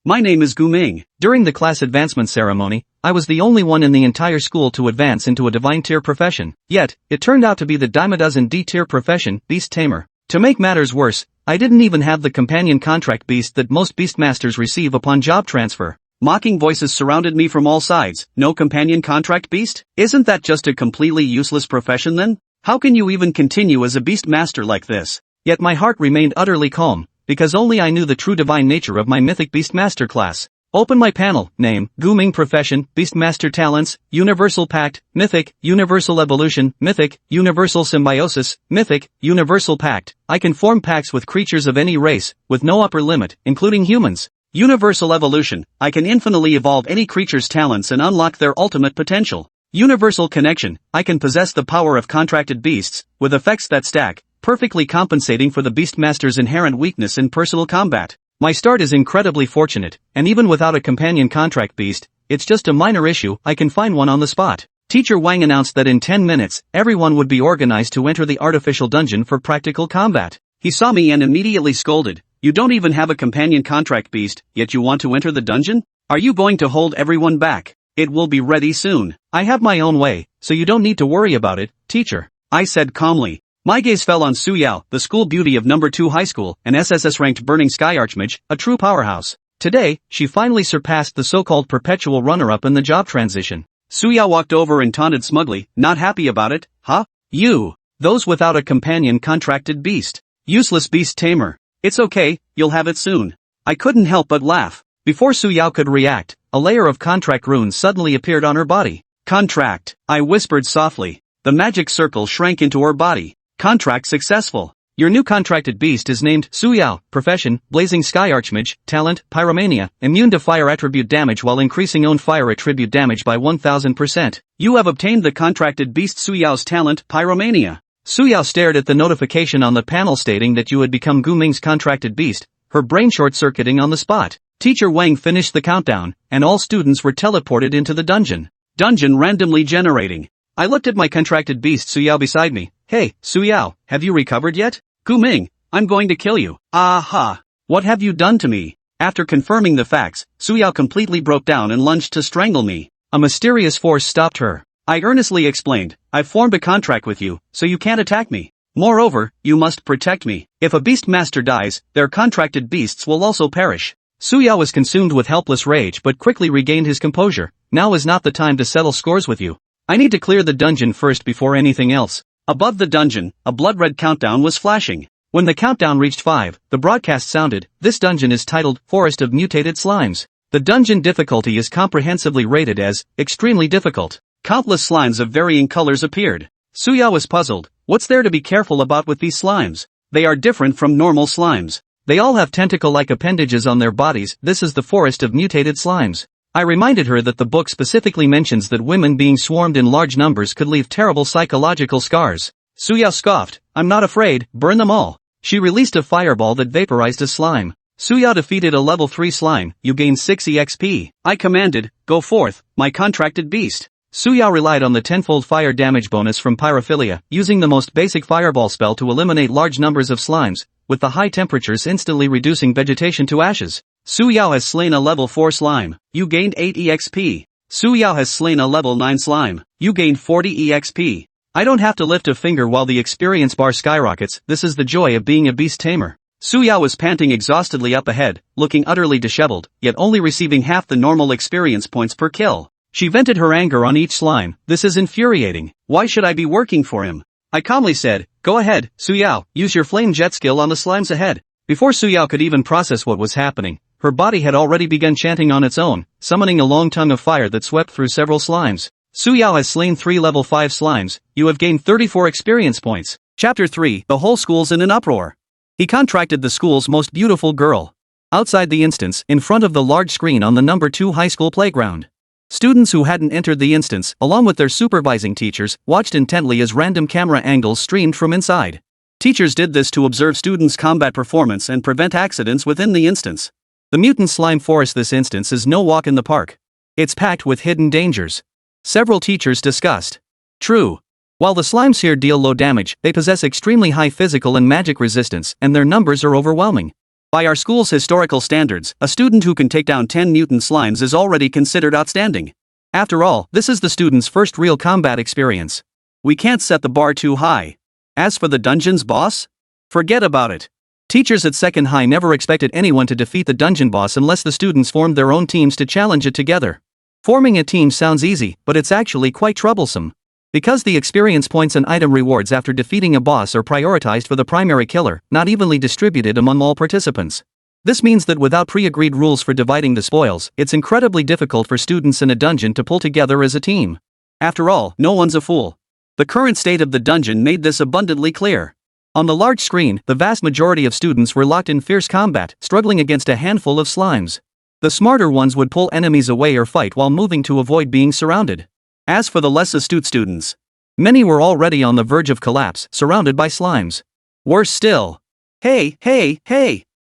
My name is Guming. During the class advancement ceremony, I was the only one in the entire school to advance into a divine tier profession. Yet, it turned out to be the Dimadozen D tier profession, Beast Tamer. To make matters worse, I didn't even have the companion contract beast that most Beastmasters receive upon job transfer. Mocking voices surrounded me from all sides. No companion contract beast? Isn't that just a completely useless profession then? How can you even continue as a Beastmaster like this? Yet my heart remained utterly calm, because only I knew the true divine nature of my mythic Beastmaster class. Open my panel, name, Guming profession, Beastmaster talents, Universal Pact, Mythic, Universal Evolution, Mythic, Universal Symbiosis, Mythic, Universal Pact. I can form pacts with creatures of any race, with no upper limit, including humans. Universal Evolution, I can infinitely evolve any creature's talents and unlock their ultimate potential. Universal Connection, I can possess the power of contracted beasts, with effects that stack, perfectly compensating for the Beastmaster's inherent weakness in personal combat. My start is incredibly fortunate, and even without a companion contract beast, it's just a minor issue, I can find one on the spot. Teacher Wang announced that in 10 minutes, everyone would be organized to enter the artificial dungeon for practical combat. He saw me and immediately scolded. You don't even have a companion contract beast, yet you want to enter the dungeon? Are you going to hold everyone back? It will be ready soon. I have my own way, so you don't need to worry about it, teacher, I said calmly. My gaze fell on Su Yao, the school beauty of number 2 high school, an SSS-ranked burning sky archmage, a true powerhouse. Today, she finally surpassed the so-called perpetual runner-up in the job transition. Su Yao walked over and taunted smugly, not happy about it, huh? You, those without a companion contracted beast. Useless beast tamer. It's okay, you'll have it soon. I couldn't help but laugh. Before Su Yao could react, a layer of contract runes suddenly appeared on her body. Contract, I whispered softly. The magic circle shrank into her body. Contract successful. Your new contracted beast is named Su Yao, profession, Blazing Sky Archmage, talent, Pyromania, immune to fire attribute damage while increasing own fire attribute damage by 1000%. You have obtained the contracted beast Su Yao's talent, Pyromania. Su Yao stared at the notification on the panel stating that you had become Guming's contracted beast, her brain short-circuiting on the spot. Teacher Wang finished the countdown, and all students were teleported into the dungeon. Dungeon randomly generating. I looked at my contracted beast Su Yao beside me. Hey, Su Yao, have you recovered yet? Guming, I'm going to kill you. Aha! What have you done to me? After confirming the facts, Su Yao completely broke down and lunged to strangle me. A mysterious force stopped her. I earnestly explained, I've formed a contract with you, so you can't attack me. Moreover, you must protect me. If a Beastmaster dies, their contracted beasts will also perish. Su Yao was consumed with helpless rage but quickly regained his composure. Now is not the time to settle scores with you. I need to clear the dungeon first before anything else. Above the dungeon, a blood-red countdown was flashing. When the countdown reached 5, the broadcast sounded, this dungeon is titled, Forest of Mutated Slimes. The dungeon difficulty is comprehensively rated as, extremely difficult. Countless slimes of varying colors appeared. Su Yao was puzzled. What's there to be careful about with these slimes? They are different from normal slimes. They all have tentacle-like appendages on their bodies. This is the Forest of Mutated Slimes. I reminded her that the book specifically mentions that women being swarmed in large numbers could leave terrible psychological scars. Su Yao scoffed, I'm not afraid, burn them all. She released a fireball that vaporized a slime. Su Yao defeated a level 3 slime, you gain 6 EXP. I commanded, go forth, my contracted beast. Su Yao relied on the tenfold fire damage bonus from Pyrophilia, using the most basic fireball spell to eliminate large numbers of slimes, with the high temperatures instantly reducing vegetation to ashes. Su Yao has slain a level 4 slime. You gained 8 EXP. Su Yao has slain a level 9 slime. You gained 40 EXP. I don't have to lift a finger while the experience bar skyrockets. This is the joy of being a beast tamer. Su Yao was panting exhaustedly up ahead, looking utterly disheveled, yet only receiving half the normal experience points per kill. She vented her anger on each slime. This is infuriating. Why should I be working for him? I calmly said, go ahead, Su Yao, use your flame jet skill on the slimes ahead. Before Su Yao could even process what was happening, her body had already begun chanting on its own, summoning a long tongue of fire that swept through several slimes. Su Yao has slain 3 level 5 slimes. You have gained 34 experience points. Chapter 3, the whole school's in an uproar. He contracted the school's most beautiful girl. Outside the instance, in front of the large screen on the number 2 high school playground. Students who hadn't entered the instance, along with their supervising teachers, watched intently as random camera angles streamed from inside. Teachers did this to observe students' combat performance and prevent accidents within the instance. The mutant slime forest this instance is no walk in the park. It's packed with hidden dangers. Several teachers discussed. True. While the slimes here deal low damage, they possess extremely high physical and magic resistance, and their numbers are overwhelming. By our school's historical standards, a student who can take down 10 mutant slimes is already considered outstanding. After all, this is the student's first real combat experience. We can't set the bar too high. As for the dungeon's boss? Forget about it. Teachers at second high never expected anyone to defeat the dungeon boss unless the students formed their own teams to challenge it together. Forming a team sounds easy, but it's actually quite troublesome. Because the experience points and item rewards after defeating a boss are prioritized for the primary killer, not evenly distributed among all participants. This means that without pre-agreed rules for dividing the spoils, it's incredibly difficult for students in a dungeon to pull together as a team. After all, no one's a fool. The current state of the dungeon made this abundantly clear. On the large screen, the vast majority of students were locked in fierce combat, struggling against a handful of slimes. The smarter ones would pull enemies away or fight while moving to avoid being surrounded. As for the less astute students, many were already on the verge of collapse, surrounded by slimes. Worse still. Hey,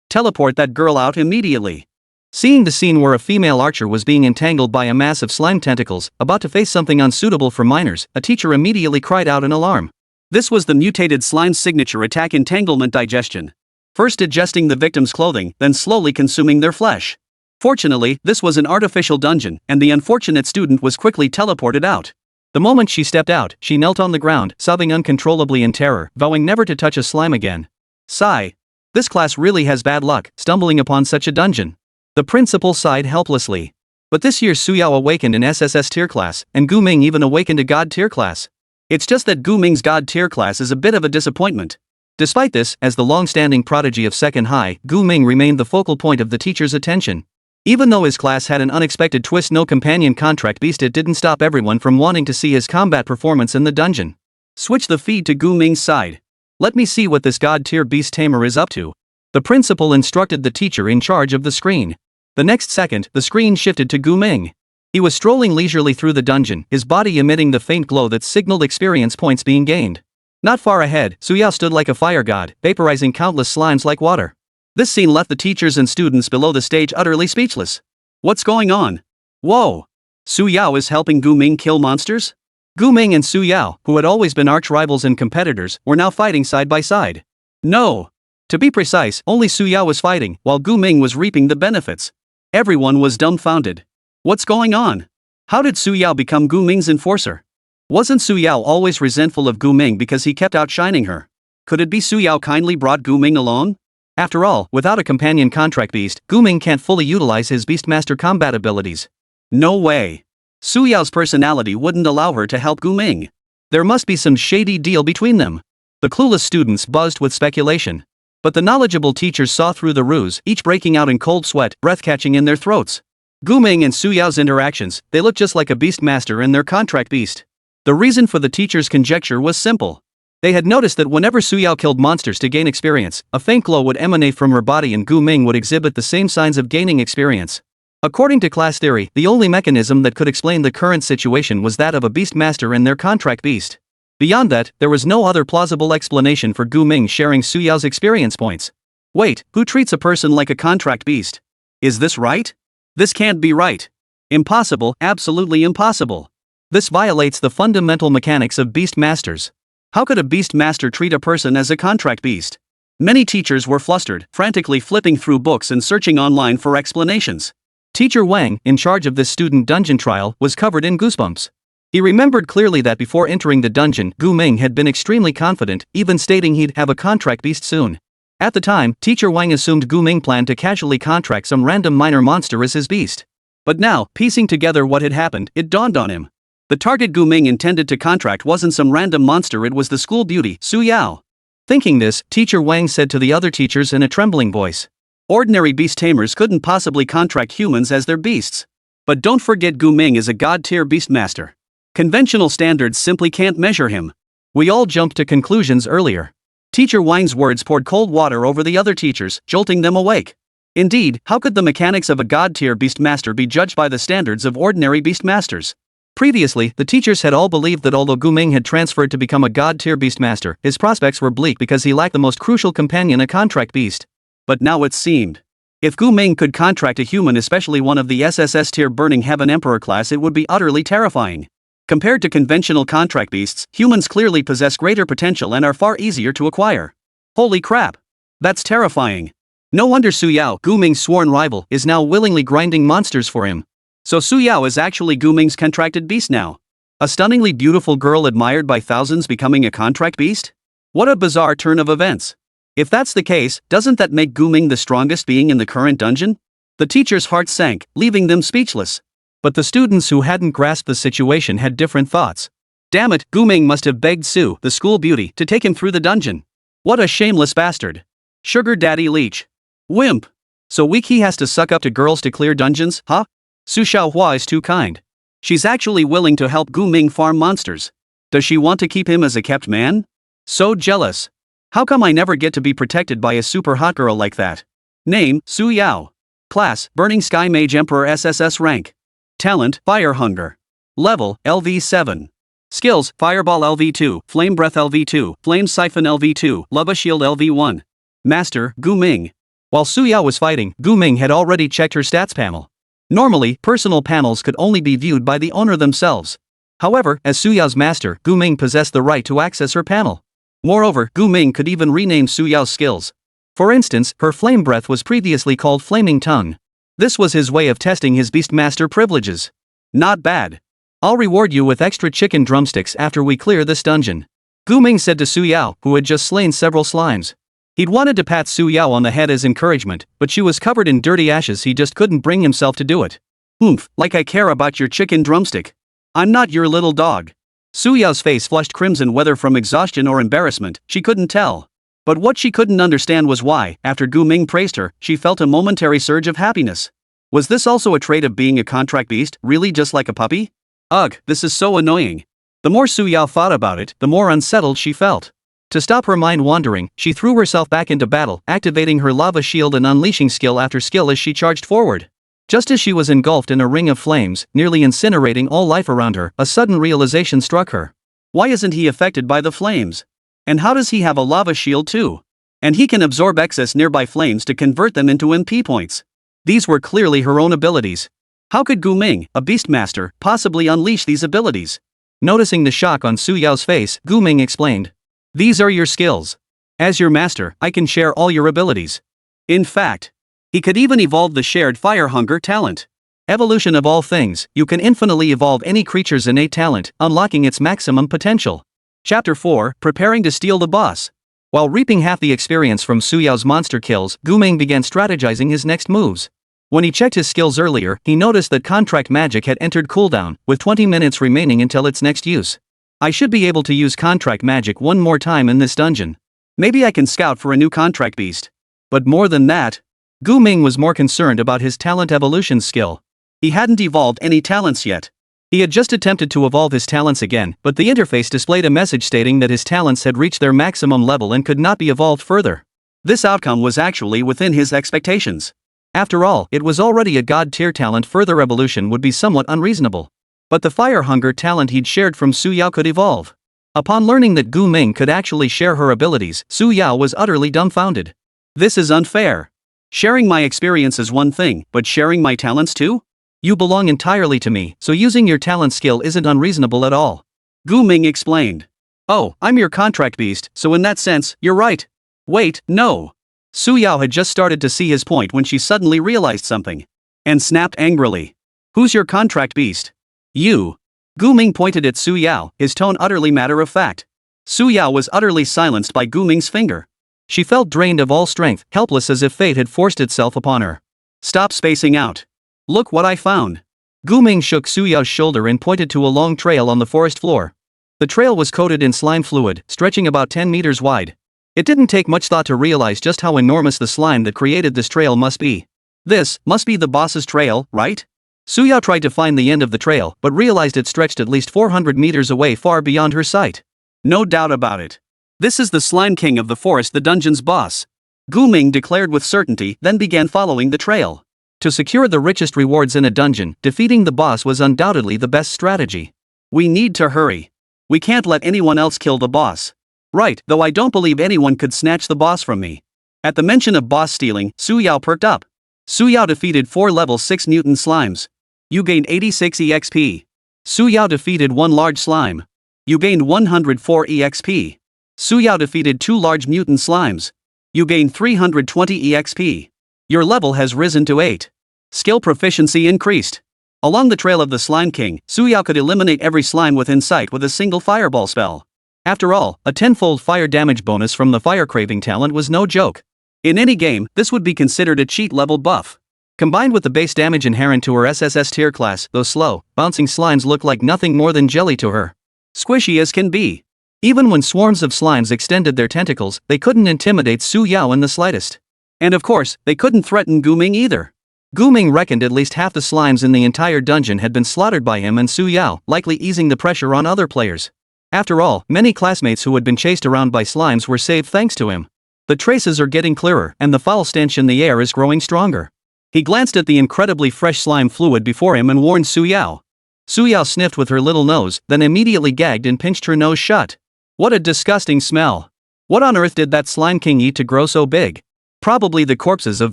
teleport that girl out immediately. Seeing the scene where a female archer was being entangled by a mass of slime tentacles, about to face something unsuitable for minors, a teacher immediately cried out in alarm. This was the mutated slime's signature attack: entanglement digestion. First digesting the victim's clothing, then slowly consuming their flesh. Fortunately, this was an artificial dungeon, and the unfortunate student was quickly teleported out. The moment she stepped out, she knelt on the ground, sobbing uncontrollably in terror, vowing never to touch a slime again. Sigh. This class really has bad luck, stumbling upon such a dungeon. The principal sighed helplessly. But this year's Suyao awakened an SSS tier class, and Gu Ming even awakened a God tier class. It's just that Gu Ming's God tier class is a bit of a disappointment. Despite this, as the long-standing prodigy of second high, Gu Ming remained the focal point of the teacher's attention. Even though his class had an unexpected twist: no companion contract beast, it didn't stop everyone from wanting to see his combat performance in the dungeon. Switch the feed to Gu Ming's side. Let me see what this God tier beast tamer is up to. The principal instructed the teacher in charge of the screen. The next second, the screen shifted to Gu Ming. He was strolling leisurely through the dungeon, his body emitting the faint glow that signaled experience points being gained. Not far ahead, Suyao stood like a fire god, vaporizing countless slimes like water. This scene left the teachers and students below the stage utterly speechless. What's going on? Whoa! Suyao is helping Gu Ming kill monsters? Gu Ming and Suyao, who had always been arch rivals and competitors, were now fighting side by side. No! To be precise, only Suyao was fighting, while Gu Ming was reaping the benefits. Everyone was dumbfounded. What's going on? How did Suyao become Gu Ming's enforcer? Wasn't Suyao always resentful of Gu Ming because he kept outshining her? Could it be Suyao kindly brought Gu Ming along? After all, without a companion contract beast, Gu Ming can't fully utilize his Beastmaster combat abilities. No way. Suyao's personality wouldn't allow her to help Gu Ming. There must be some shady deal between them. The clueless students buzzed with speculation. But the knowledgeable teachers saw through the ruse, each breaking out in cold sweat, breath catching in their throats. Gu Ming and Suyao's interactions, they looked just like a Beastmaster and their contract beast. The reason for the teacher's conjecture was simple. They had noticed that whenever Suyao killed monsters to gain experience, a faint glow would emanate from her body and Gu Ming would exhibit the same signs of gaining experience. According to class theory, the only mechanism that could explain the current situation was that of a Beastmaster and their contract beast. Beyond that, there was no other plausible explanation for Gu Ming sharing Suyao's experience points. Wait, who treats a person like a contract beast? Is this right? This can't be right. Impossible, absolutely impossible. This violates the fundamental mechanics of Beastmasters. How could a Beastmaster treat a person as a contract beast? Many teachers were flustered, frantically flipping through books and searching online for explanations. Teacher Wang, in charge of this student dungeon trial, was covered in goosebumps. He remembered clearly that before entering the dungeon, Gu Ming had been extremely confident, even stating he'd have a contract beast soon. At the time, Teacher Wang assumed Gu Ming planned to casually contract some random minor monster as his beast. But now, piecing together what had happened, it dawned on him. The target Gu Ming intended to contract wasn't some random monster, it was the school beauty, Suyao. Thinking this, Teacher Wang said to the other teachers in a trembling voice. Ordinary beast tamers couldn't possibly contract humans as their beasts. But don't forget, Gu Ming is a god-tier beastmaster. Conventional standards simply can't measure him. We all jumped to conclusions earlier. Teacher Wang's words poured cold water over the other teachers, jolting them awake. Indeed, how could the mechanics of a god-tier beastmaster be judged by the standards of ordinary beastmasters? Previously, the teachers had all believed that although Gu Ming had transferred to become a god-tier beastmaster, his prospects were bleak because he lacked the most crucial companion, a contract beast. But now it seemed. If Gu Ming could contract a human, especially one of the SSS-tier Burning Heaven Emperor class, it would be utterly terrifying. Compared to conventional contract beasts, humans clearly possess greater potential and are far easier to acquire. Holy crap! That's terrifying. No wonder Su Yao, Gu Ming's sworn rival, is now willingly grinding monsters for him. So Su Yao is actually Gu Ming's contracted beast now. A stunningly beautiful girl admired by thousands becoming a contract beast? What a bizarre turn of events. If that's the case, doesn't that make Gu Ming the strongest being in the current dungeon? The teachers' hearts sank, leaving them speechless. But the students who hadn't grasped the situation had different thoughts. Damn it, Gu Ming must have begged Su, the school beauty, to take him through the dungeon. What a shameless bastard. Sugar daddy leech. Wimp. So weak he has to suck up to girls to clear dungeons, huh? Su Xiaohua is too kind. She's actually willing to help Gu Ming farm monsters. Does she want to keep him as a kept man? So jealous. How come I never get to be protected by a super hot girl like that? Name, Su Yao. Class, Burning Sky Mage Emperor SSS rank. Talent, Fire Hunger. Level, LV7. Skills, Fireball LV2, Flame Breath LV2, Flame Siphon LV2, Lava Shield LV1. Master, Gu Ming. While Su Yao was fighting, Gu Ming had already checked her stats panel. Normally, personal panels could only be viewed by the owner themselves. However, as Su Yao's master, Gu Ming possessed the right to access her panel. Moreover, Gu Ming could even rename Su Yao's skills. For instance, her Flame Breath was previously called Flaming Tongue. This was his way of testing his Beastmaster privileges. Not bad. I'll reward you with extra chicken drumsticks after we clear this dungeon. Gu Ming said to Su Yao, who had just slain several slimes. He'd wanted to pat Su Yao on the head as encouragement, but she was covered in dirty ashes. He just couldn't bring himself to do it. Oomph, like I care about your chicken drumstick. I'm not your little dog. Su Yao's face flushed crimson, whether from exhaustion or embarrassment, she couldn't tell. But what she couldn't understand was why, after Gu Ming praised her, she felt a momentary surge of happiness. Was this also a trait of being a contract beast, really just like a puppy? Ugh, this is so annoying. The more Su Yao thought about it, the more unsettled she felt. To stop her mind wandering, she threw herself back into battle, activating her lava shield and unleashing skill after skill as she charged forward. Just as she was engulfed in a ring of flames, nearly incinerating all life around her, a sudden realization struck her. Why isn't he affected by the flames? And how does he have a lava shield too? And he can absorb excess nearby flames to convert them into MP points. These were clearly her own abilities. How could Gu Ming, a Beastmaster, possibly unleash these abilities? Noticing the shock on Su Yao's face, Gu Ming explained. These are your skills. As your master, I can share all your abilities. In fact, he could even evolve the shared Fire Hunger talent. Evolution of all things, you can infinitely evolve any creature's innate talent, unlocking its maximum potential. Chapter 4, Preparing to Steal the Boss. While reaping half the experience from Su Yao's monster kills, Gu Ming began strategizing his next moves. When he checked his skills earlier, he noticed that contract magic had entered cooldown, with 20 minutes remaining until its next use. I should be able to use contract magic one more time in this dungeon. Maybe I can scout for a new contract beast. But more than that, Gu Ming was more concerned about his talent evolution skill. He hadn't evolved any talents yet. He had just attempted to evolve his talents again, but the interface displayed a message stating that his talents had reached their maximum level and could not be evolved further. This outcome was actually within his expectations. After all, it was already a god-tier talent. Further evolution would be somewhat unreasonable. But the Fire Hunger talent he'd shared from Su Yao could evolve. Upon learning that Gu Ming could actually share her abilities, Su Yao was utterly dumbfounded. This is unfair. Sharing my experience is one thing, but sharing my talents too? You belong entirely to me, so using your talent skill isn't unreasonable at all. Gu Ming explained. Oh, I'm your contract beast, so in that sense, you're right. Wait, no. Su Yao had just started to see his point when she suddenly realized something. And snapped angrily. Who's your contract beast? You. Gu Ming pointed at Su Yao, his tone utterly matter-of-fact. Su Yao was utterly silenced by Gu Ming's finger. She felt drained of all strength, helpless as if fate had forced itself upon her. Stop spacing out. Look what I found. Gu Ming shook Su Yao's shoulder and pointed to a long trail on the forest floor. The trail was coated in slime fluid, stretching about 10 meters wide. It didn't take much thought to realize just how enormous the slime that created this trail must be. This must be the boss's trail, right? Su Yao tried to find the end of the trail, but realized it stretched at least 400 meters away, far beyond her sight. No doubt about it. This is the Slime King of the forest, the dungeon's boss. Gu Ming declared with certainty, then began following the trail. To secure the richest rewards in a dungeon, defeating the boss was undoubtedly the best strategy. We need to hurry. We can't let anyone else kill the boss. Right, though I don't believe anyone could snatch the boss from me. At the mention of boss stealing, Su Yao perked up. Su Yao defeated 4 level 6 mutant slimes. You gained 86 EXP. Su Yao defeated 1 large slime. You gained 104 EXP. Su Yao defeated 2 large mutant slimes. You gain 320 EXP. Your level has risen to 8. Skill proficiency increased. Along the trail of the Slime King, Su Yao could eliminate every slime within sight with a single fireball spell. After all, a 10-fold fire damage bonus from the fire craving talent was no joke. In any game, this would be considered a cheat level buff. Combined with the base damage inherent to her SSS tier class, those slow, bouncing slimes look like nothing more than jelly to her. Squishy as can be. Even when swarms of slimes extended their tentacles, they couldn't intimidate Su Yao in the slightest. And of course, they couldn't threaten Guming either. Guming reckoned at least half the slimes in the entire dungeon had been slaughtered by him and Su Yao, likely easing the pressure on other players. After all, many classmates who had been chased around by slimes were saved thanks to him. The traces are getting clearer, and the foul stench in the air is growing stronger. He glanced at the incredibly fresh slime fluid before him and warned Su Yao. Su Yao sniffed with her little nose, then immediately gagged and pinched her nose shut. What a disgusting smell. What on earth did that Slime King eat to grow so big? Probably the corpses of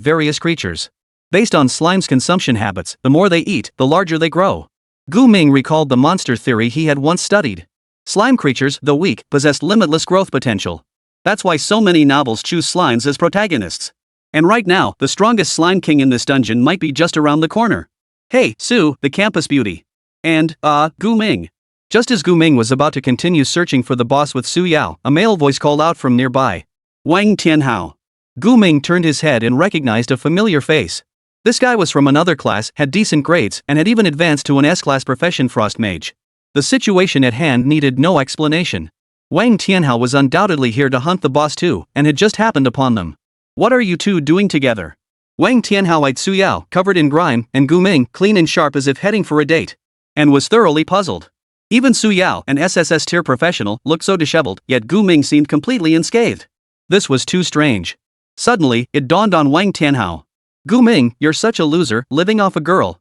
various creatures. Based on slime's consumption habits, the more they eat, the larger they grow. Gu Ming recalled the monster theory he had once studied. Slime creatures, though weak, possessed limitless growth potential. That's why so many novels choose slimes as protagonists. And right now, the strongest Slime King in this dungeon might be just around the corner. Hey, Su, the campus beauty. And, Gu Ming. Just as Gu Ming was about to continue searching for the boss with Su Yao, a male voice called out from nearby. Wang Tianhao. Gu Ming turned his head and recognized a familiar face. This guy was from another class, had decent grades, and had even advanced to an S-class profession Frost Mage. The situation at hand needed no explanation. Wang Tianhao was undoubtedly here to hunt the boss too, and had just happened upon them. What are you two doing together? Wang Tianhao eyed Su Yao, covered in grime, and Gu Ming, clean and sharp as if heading for a date. And was thoroughly puzzled. Even Su Yao, an SSS tier professional, looked so disheveled, yet Gu Ming seemed completely unscathed. This was too strange. Suddenly, it dawned on Wang Tianhao. Gu Ming, you're such a loser, living off a girl. ?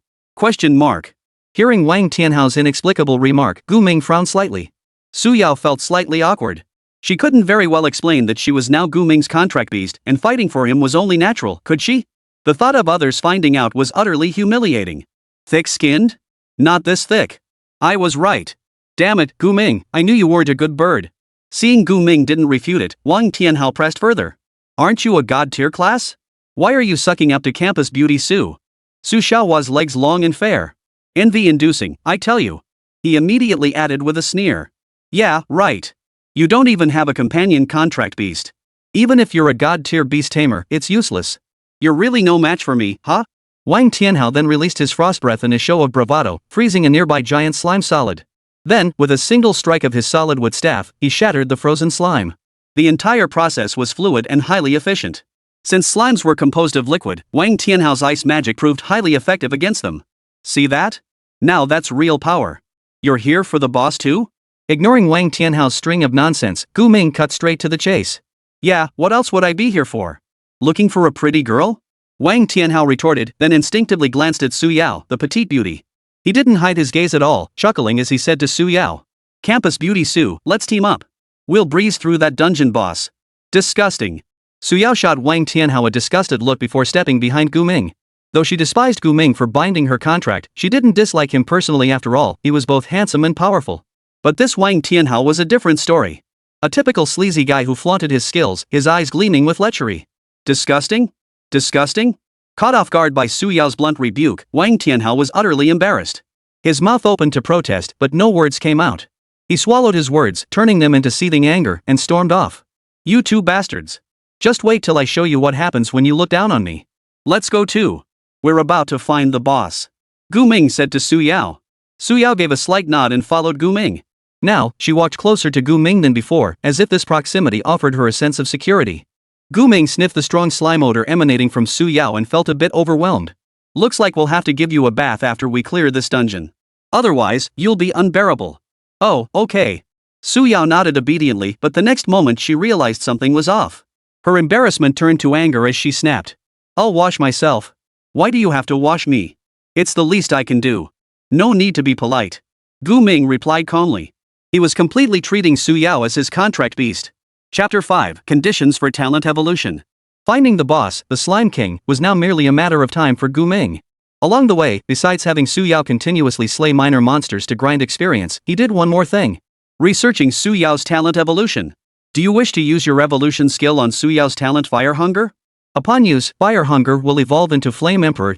Hearing Wang Tianhao's inexplicable remark, Gu Ming frowned slightly. Su Yao felt slightly awkward. She couldn't very well explain that she was now Gu Ming's contract beast, and fighting for him was only natural, could she? The thought of others finding out was utterly humiliating. Thick-skinned? Not this thick. I was right. Damn it, Gu Ming, I knew you weren't a good bird. Seeing Gu Ming didn't refute it, Wang Tianhao pressed further. Aren't you a god tier class? Why are you sucking up to campus beauty Su? Su Xiaohua's legs long and fair. Envy-inducing, I tell you. He immediately added with a sneer. Yeah, right. You don't even have a companion contract beast. Even if you're a god tier beast tamer, it's useless. You're really no match for me, huh? Wang Tianhao then released his frost breath in a show of bravado, freezing a nearby giant slime solid. Then, with a single strike of his solid wood staff, he shattered the frozen slime. The entire process was fluid and highly efficient. Since slimes were composed of liquid, Wang Tianhao's ice magic proved highly effective against them. See that? Now that's real power. You're here for the boss too? Ignoring Wang Tianhao's string of nonsense, Gu Ming cut straight to the chase. Yeah, what else would I be here for? Looking for a pretty girl? Wang Tianhao retorted, then instinctively glanced at Su Yao, the petite beauty. He didn't hide his gaze at all, chuckling as he said to Su Yao. Campus beauty Su, let's team up. We'll breeze through that dungeon boss. Disgusting. Su Yao shot Wang Tianhao a disgusted look before stepping behind Gu Ming. Though she despised Gu Ming for binding her contract, she didn't dislike him personally after all, he was both handsome and powerful. But this Wang Tianhao was a different story. A typical sleazy guy who flaunted his skills, his eyes gleaming with lechery. Disgusting? Disgusting? Caught off guard by Su Yao's blunt rebuke, Wang Tianhao was utterly embarrassed. His mouth opened to protest, but no words came out. He swallowed his words, turning them into seething anger, and stormed off. You two bastards. Just wait till I show you what happens when you look down on me. Let's go too. We're about to find the boss. Gu Ming said to Su Yao. Su Yao gave a slight nod and followed Gu Ming. Now, she walked closer to Gu Ming than before, as if this proximity offered her a sense of security. Gu Ming sniffed the strong slime odor emanating from Su Yao and felt a bit overwhelmed. Looks like we'll have to give you a bath after we clear this dungeon. Otherwise, you'll be unbearable. Oh, okay. Su Yao nodded obediently, but the next moment she realized something was off. Her embarrassment turned to anger as she snapped. I'll wash myself. Why do you have to wash me? It's the least I can do. No need to be polite. Gu Ming replied calmly. He was completely treating Su Yao as his contract beast. Chapter 5, Conditions for Talent Evolution. Finding the boss, the Slime King, was now merely a matter of time for Gu Ming. Along the way, besides having Su Yao continuously slay minor monsters to grind experience, he did one more thing. Researching Su Yao's talent evolution. Do you wish to use your evolution skill on Suyao's talent Fire Hunger? Upon use, Fire Hunger will evolve into Flame Emperor.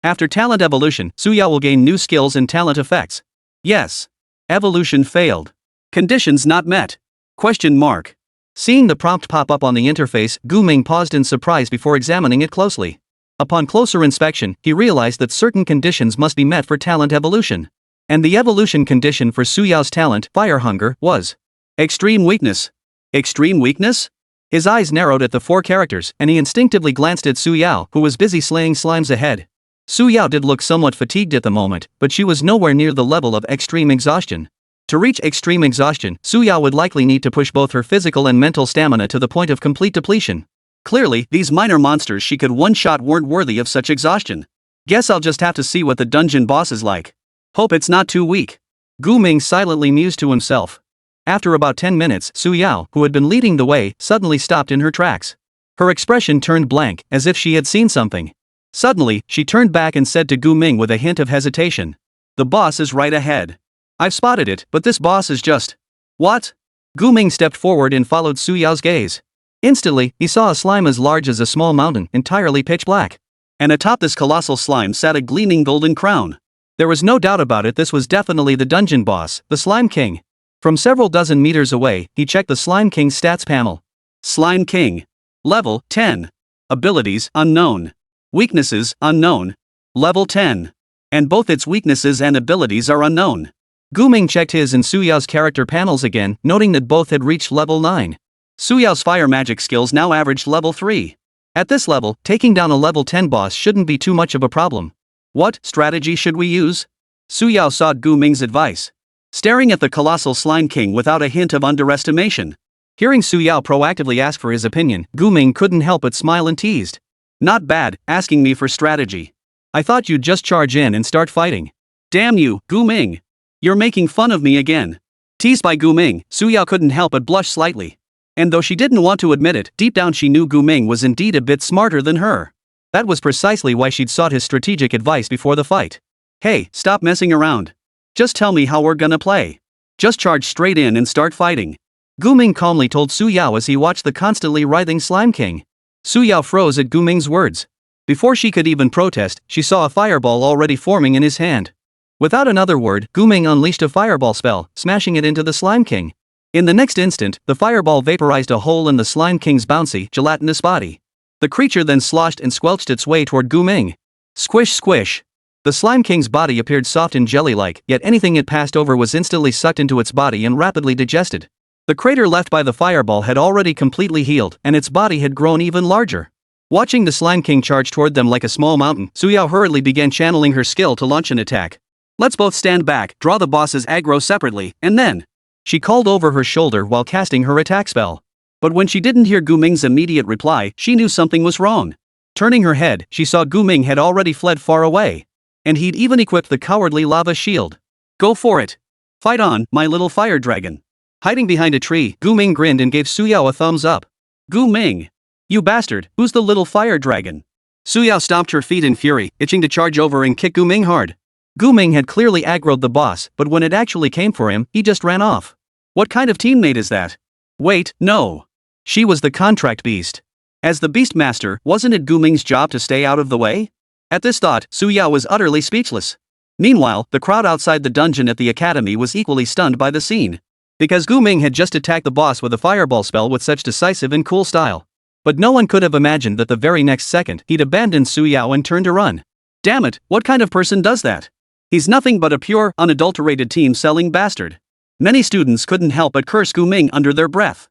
After talent evolution, Suyao will gain new skills and talent effects. Yes. Evolution failed. Conditions not met. Question mark. Seeing the prompt pop up on the interface, Guming paused in surprise before examining it closely. Upon closer inspection, he realized that certain conditions must be met for talent evolution. And the evolution condition for Suyao's talent, Fire Hunger, was extreme weakness. Extreme weakness? His eyes narrowed at the 4 characters, and he instinctively glanced at Suyao, who was busy slaying slimes ahead. Suyao did look somewhat fatigued at the moment, but she was nowhere near the level of extreme exhaustion. To reach extreme exhaustion, Suyao would likely need to push both her physical and mental stamina to the point of complete depletion. Clearly, these minor monsters she could one-shot weren't worthy of such exhaustion. Guess I'll just have to see what the dungeon boss is like. Hope it's not too weak. Guming silently mused to himself. After about 10 minutes, Suyao, who had been leading the way, suddenly stopped in her tracks. Her expression turned blank, as if she had seen something. Suddenly, she turned back and said to Guming with a hint of hesitation. The boss is right ahead. I've spotted it, but this boss is just... What? Guming stepped forward and followed Suyao's gaze. Instantly, he saw a slime as large as a small mountain, entirely pitch black. And atop this colossal slime sat a gleaming golden crown. There was no doubt about it, this was definitely the dungeon boss, the Slime King. From several dozen meters away, he checked the Slime King's stats panel. Slime King. Level 10. Abilities unknown. Weaknesses unknown. Level 10. And both its weaknesses and abilities are unknown. Guming checked his and Suyao's character panels again, noting that both had reached level 9. Suyao's fire magic skills now averaged level 3. At this level, taking down a level 10 boss shouldn't be too much of a problem. What strategy should we use? Suyao sought Guming's advice. Staring at the colossal Slime King without a hint of underestimation. Hearing Suyao proactively ask for his opinion, Guming couldn't help but smile and teased. Not bad, asking me for strategy. I thought you'd just charge in and start fighting. Damn you, Guming. You're making fun of me again. Teased by Guming, Suyao couldn't help but blush slightly. And though she didn't want to admit it, deep down she knew Guming was indeed a bit smarter than her. That was precisely why she'd sought his strategic advice before the fight. Hey, stop messing around. Just tell me how we're gonna play. Just charge straight in and start fighting. Guming calmly told Suyao as he watched the constantly writhing Slime King. Suyao froze at Guming's words. Before she could even protest, she saw a fireball already forming in his hand. Without another word, Guming unleashed a fireball spell, smashing it into the Slime King. In the next instant, the fireball vaporized a hole in the Slime King's bouncy, gelatinous body. The creature then sloshed and squelched its way toward Guming. Squish squish. The Slime King's body appeared soft and jelly-like, yet anything it passed over was instantly sucked into its body and rapidly digested. The crater left by the fireball had already completely healed, and its body had grown even larger. Watching the Slime King charge toward them like a small mountain, Suyao hurriedly began channeling her skill to launch an attack. Let's both stand back, draw the boss's aggro separately, and then... She called over her shoulder while casting her attack spell. But when she didn't hear Guming's immediate reply, she knew something was wrong. Turning her head, she saw Guming had already fled far away. And he'd even equipped the cowardly lava shield. Go for it. Fight on, my little fire dragon. Hiding behind a tree, Guming grinned and gave Suyao a thumbs up. Guming. You bastard, who's the little fire dragon? Suyao stomped her feet in fury, itching to charge over and kick Guming hard. Guming had clearly aggroed the boss, but when it actually came for him, he just ran off. What kind of teammate is that? Wait, no. She was the contract beast. As the Beastmaster, wasn't it Guming's job to stay out of the way? At this thought, Suyao was utterly speechless. Meanwhile, the crowd outside the dungeon at the academy was equally stunned by the scene. Because Guming had just attacked the boss with a fireball spell with such decisive and cool style. But no one could have imagined that the very next second, he'd abandoned Suyao and turned to run. Damn it, what kind of person does that? He's nothing but a pure, unadulterated team-selling bastard. Many students couldn't help but curse Guming under their breath.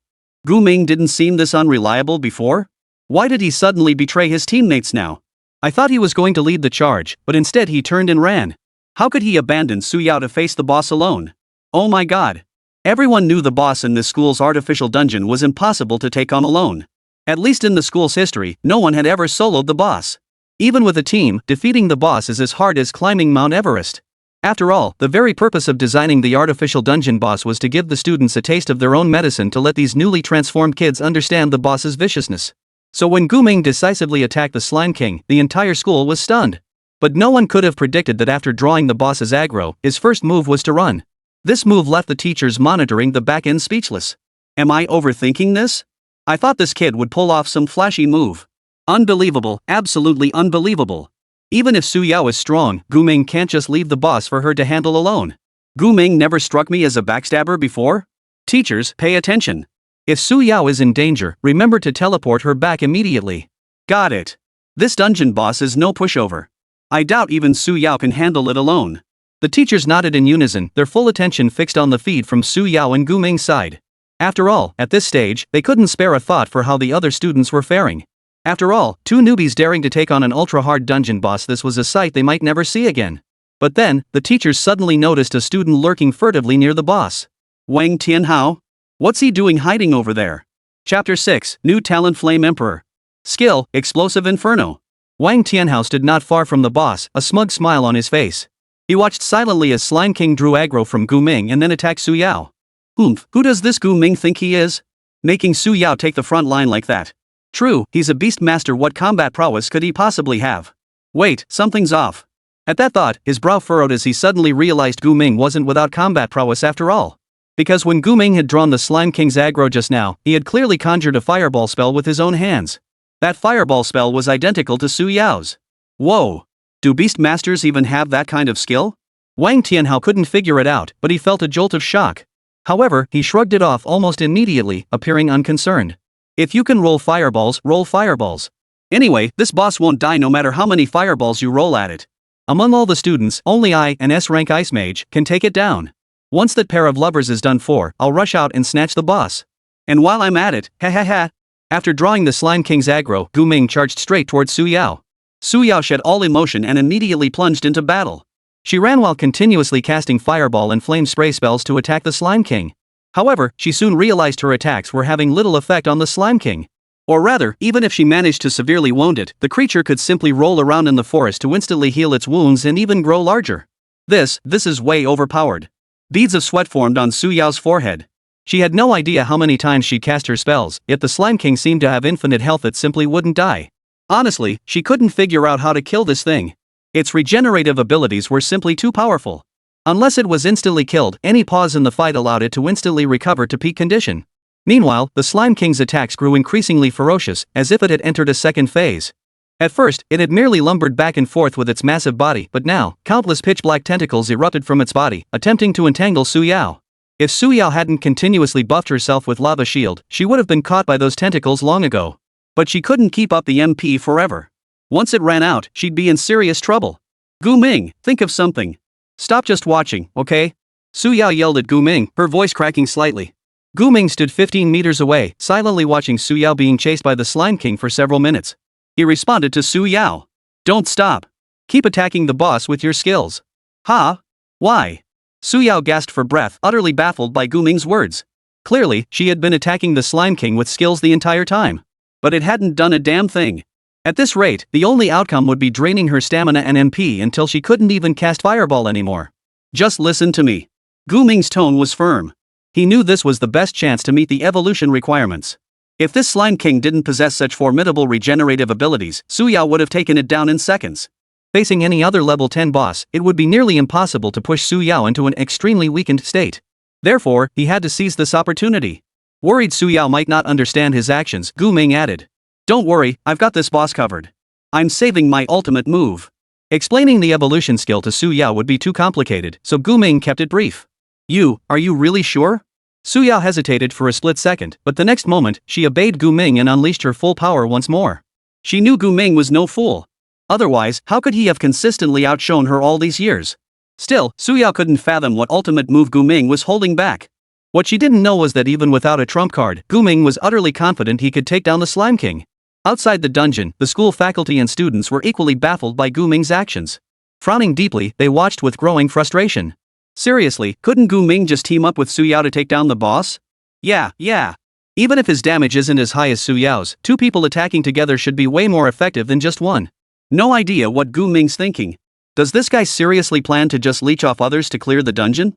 Guming didn't seem this unreliable before? Why did he suddenly betray his teammates now? I thought he was going to lead the charge, but instead he turned and ran. How could he abandon Suyao to face the boss alone? Oh my god. Everyone knew the boss in this school's artificial dungeon was impossible to take on alone. At least in the school's history, no one had ever soloed the boss. Even with a team, defeating the boss is as hard as climbing Mount Everest. After all, the very purpose of designing the artificial dungeon boss was to give the students a taste of their own medicine to let these newly transformed kids understand the boss's viciousness. So when Guming decisively attacked the Slime King, the entire school was stunned. But no one could have predicted that after drawing the boss's aggro, his first move was to run. This move left the teachers monitoring the back end speechless. Am I overthinking this? I thought this kid would pull off some flashy move. Unbelievable, absolutely unbelievable. Even if Su Yao is strong, Gu Ming can't just leave the boss for her to handle alone. Gu Ming never struck me as a backstabber before? Teachers, pay attention. If Su Yao is in danger, remember to teleport her back immediately. Got it. This dungeon boss is no pushover. I doubt even Su Yao can handle it alone. The teachers nodded in unison, their full attention fixed on the feed from Su Yao and Gu Ming's side. After all, at this stage, they couldn't spare a thought for how the other students were faring. After all, two newbies daring to take on an ultra-hard dungeon boss, this was a sight they might never see again. But then, the teachers suddenly noticed a student lurking furtively near the boss. Wang Tianhao? What's he doing hiding over there? Chapter 6, New Talent Flame Emperor. Skill, Explosive Inferno. Wang Tianhao stood not far from the boss, a smug smile on his face. He watched silently as Slime King drew aggro from Gu Ming and then attacked Su Yao. Who does this Gu Ming think he is? Making Su Yao take the front line like that. True, he's a beastmaster, what combat prowess could he possibly have? Wait, something's off. At that thought, his brow furrowed as he suddenly realized Gu Ming wasn't without combat prowess after all. Because when Gu Ming had drawn the Slime King's aggro just now, he had clearly conjured a fireball spell with his own hands. That fireball spell was identical to Su Yao's. Whoa! Do beastmasters even have that kind of skill? Wang Tianhao couldn't figure it out, but he felt a jolt of shock. However, he shrugged it off almost immediately, appearing unconcerned. If you can roll fireballs, roll fireballs. Anyway, this boss won't die no matter how many fireballs you roll at it. Among all the students, only I, an S-rank ice mage, can take it down. Once that pair of lovers is done for, I'll rush out and snatch the boss. And while I'm at it, ha ha ha. After drawing the Slime King's aggro, Gu Ming charged straight towards Su Yao. Su Yao shed all emotion and immediately plunged into battle. She ran while continuously casting fireball and flame spray spells to attack the Slime King. However, she soon realized her attacks were having little effect on the Slime King. Or rather, even if she managed to severely wound it, the creature could simply roll around in the forest to instantly heal its wounds and even grow larger. This is way overpowered. Beads of sweat formed on Su Yao's forehead. She had no idea how many times she cast her spells, yet the Slime King seemed to have infinite health that simply wouldn't die. Honestly, she couldn't figure out how to kill this thing. Its regenerative abilities were simply too powerful. Unless it was instantly killed, any pause in the fight allowed it to instantly recover to peak condition. Meanwhile, the Slime King's attacks grew increasingly ferocious, as if it had entered a second phase. At first, it had merely lumbered back and forth with its massive body, but now, countless pitch-black tentacles erupted from its body, attempting to entangle Su Yao. If Su Yao hadn't continuously buffed herself with lava shield, she would have been caught by those tentacles long ago. But she couldn't keep up the MP forever. Once it ran out, she'd be in serious trouble. Gu Ming, think of something. Stop just watching, okay? Su Yao yelled at Gu Ming, her voice cracking slightly. Gu Ming stood 15 meters away, silently watching Su Yao being chased by the Slime King for several minutes. He responded to Su Yao. Don't stop. Keep attacking the boss with your skills. Huh? Why? Su Yao gasped for breath, utterly baffled by Gu Ming's words. Clearly, she had been attacking the Slime King with skills the entire time. But it hadn't done a damn thing. At this rate, the only outcome would be draining her stamina and MP until she couldn't even cast fireball anymore. Just listen to me. Gu Ming's tone was firm. He knew this was the best chance to meet the evolution requirements. If this Slime King didn't possess such formidable regenerative abilities, Su Yao would have taken it down in seconds. Facing any other level 10 boss, it would be nearly impossible to push Su Yao into an extremely weakened state. Therefore, he had to seize this opportunity. Worried Su Yao might not understand his actions, Gu Ming added. Don't worry, I've got this boss covered. I'm saving my ultimate move. Explaining the evolution skill to Su Yao would be too complicated, so Gu Ming kept it brief. Are you really sure? Su Yao hesitated for a split second, but the next moment, she obeyed Gu Ming and unleashed her full power once more. She knew Gu Ming was no fool. Otherwise, how could he have consistently outshone her all these years? Still, Su Yao couldn't fathom what ultimate move Gu Ming was holding back. What she didn't know was that even without a trump card, Gu Ming was utterly confident he could take down the Slime King. Outside the dungeon, the school faculty and students were equally baffled by Gu Ming's actions. Frowning deeply, they watched with growing frustration. Seriously, couldn't Gu Ming just team up with Su Yao to take down the boss? Yeah. Even if his damage isn't as high as Su Yao's, two people attacking together should be way more effective than just one. No idea what Gu Ming's thinking. Does this guy seriously plan to just leech off others to clear the dungeon?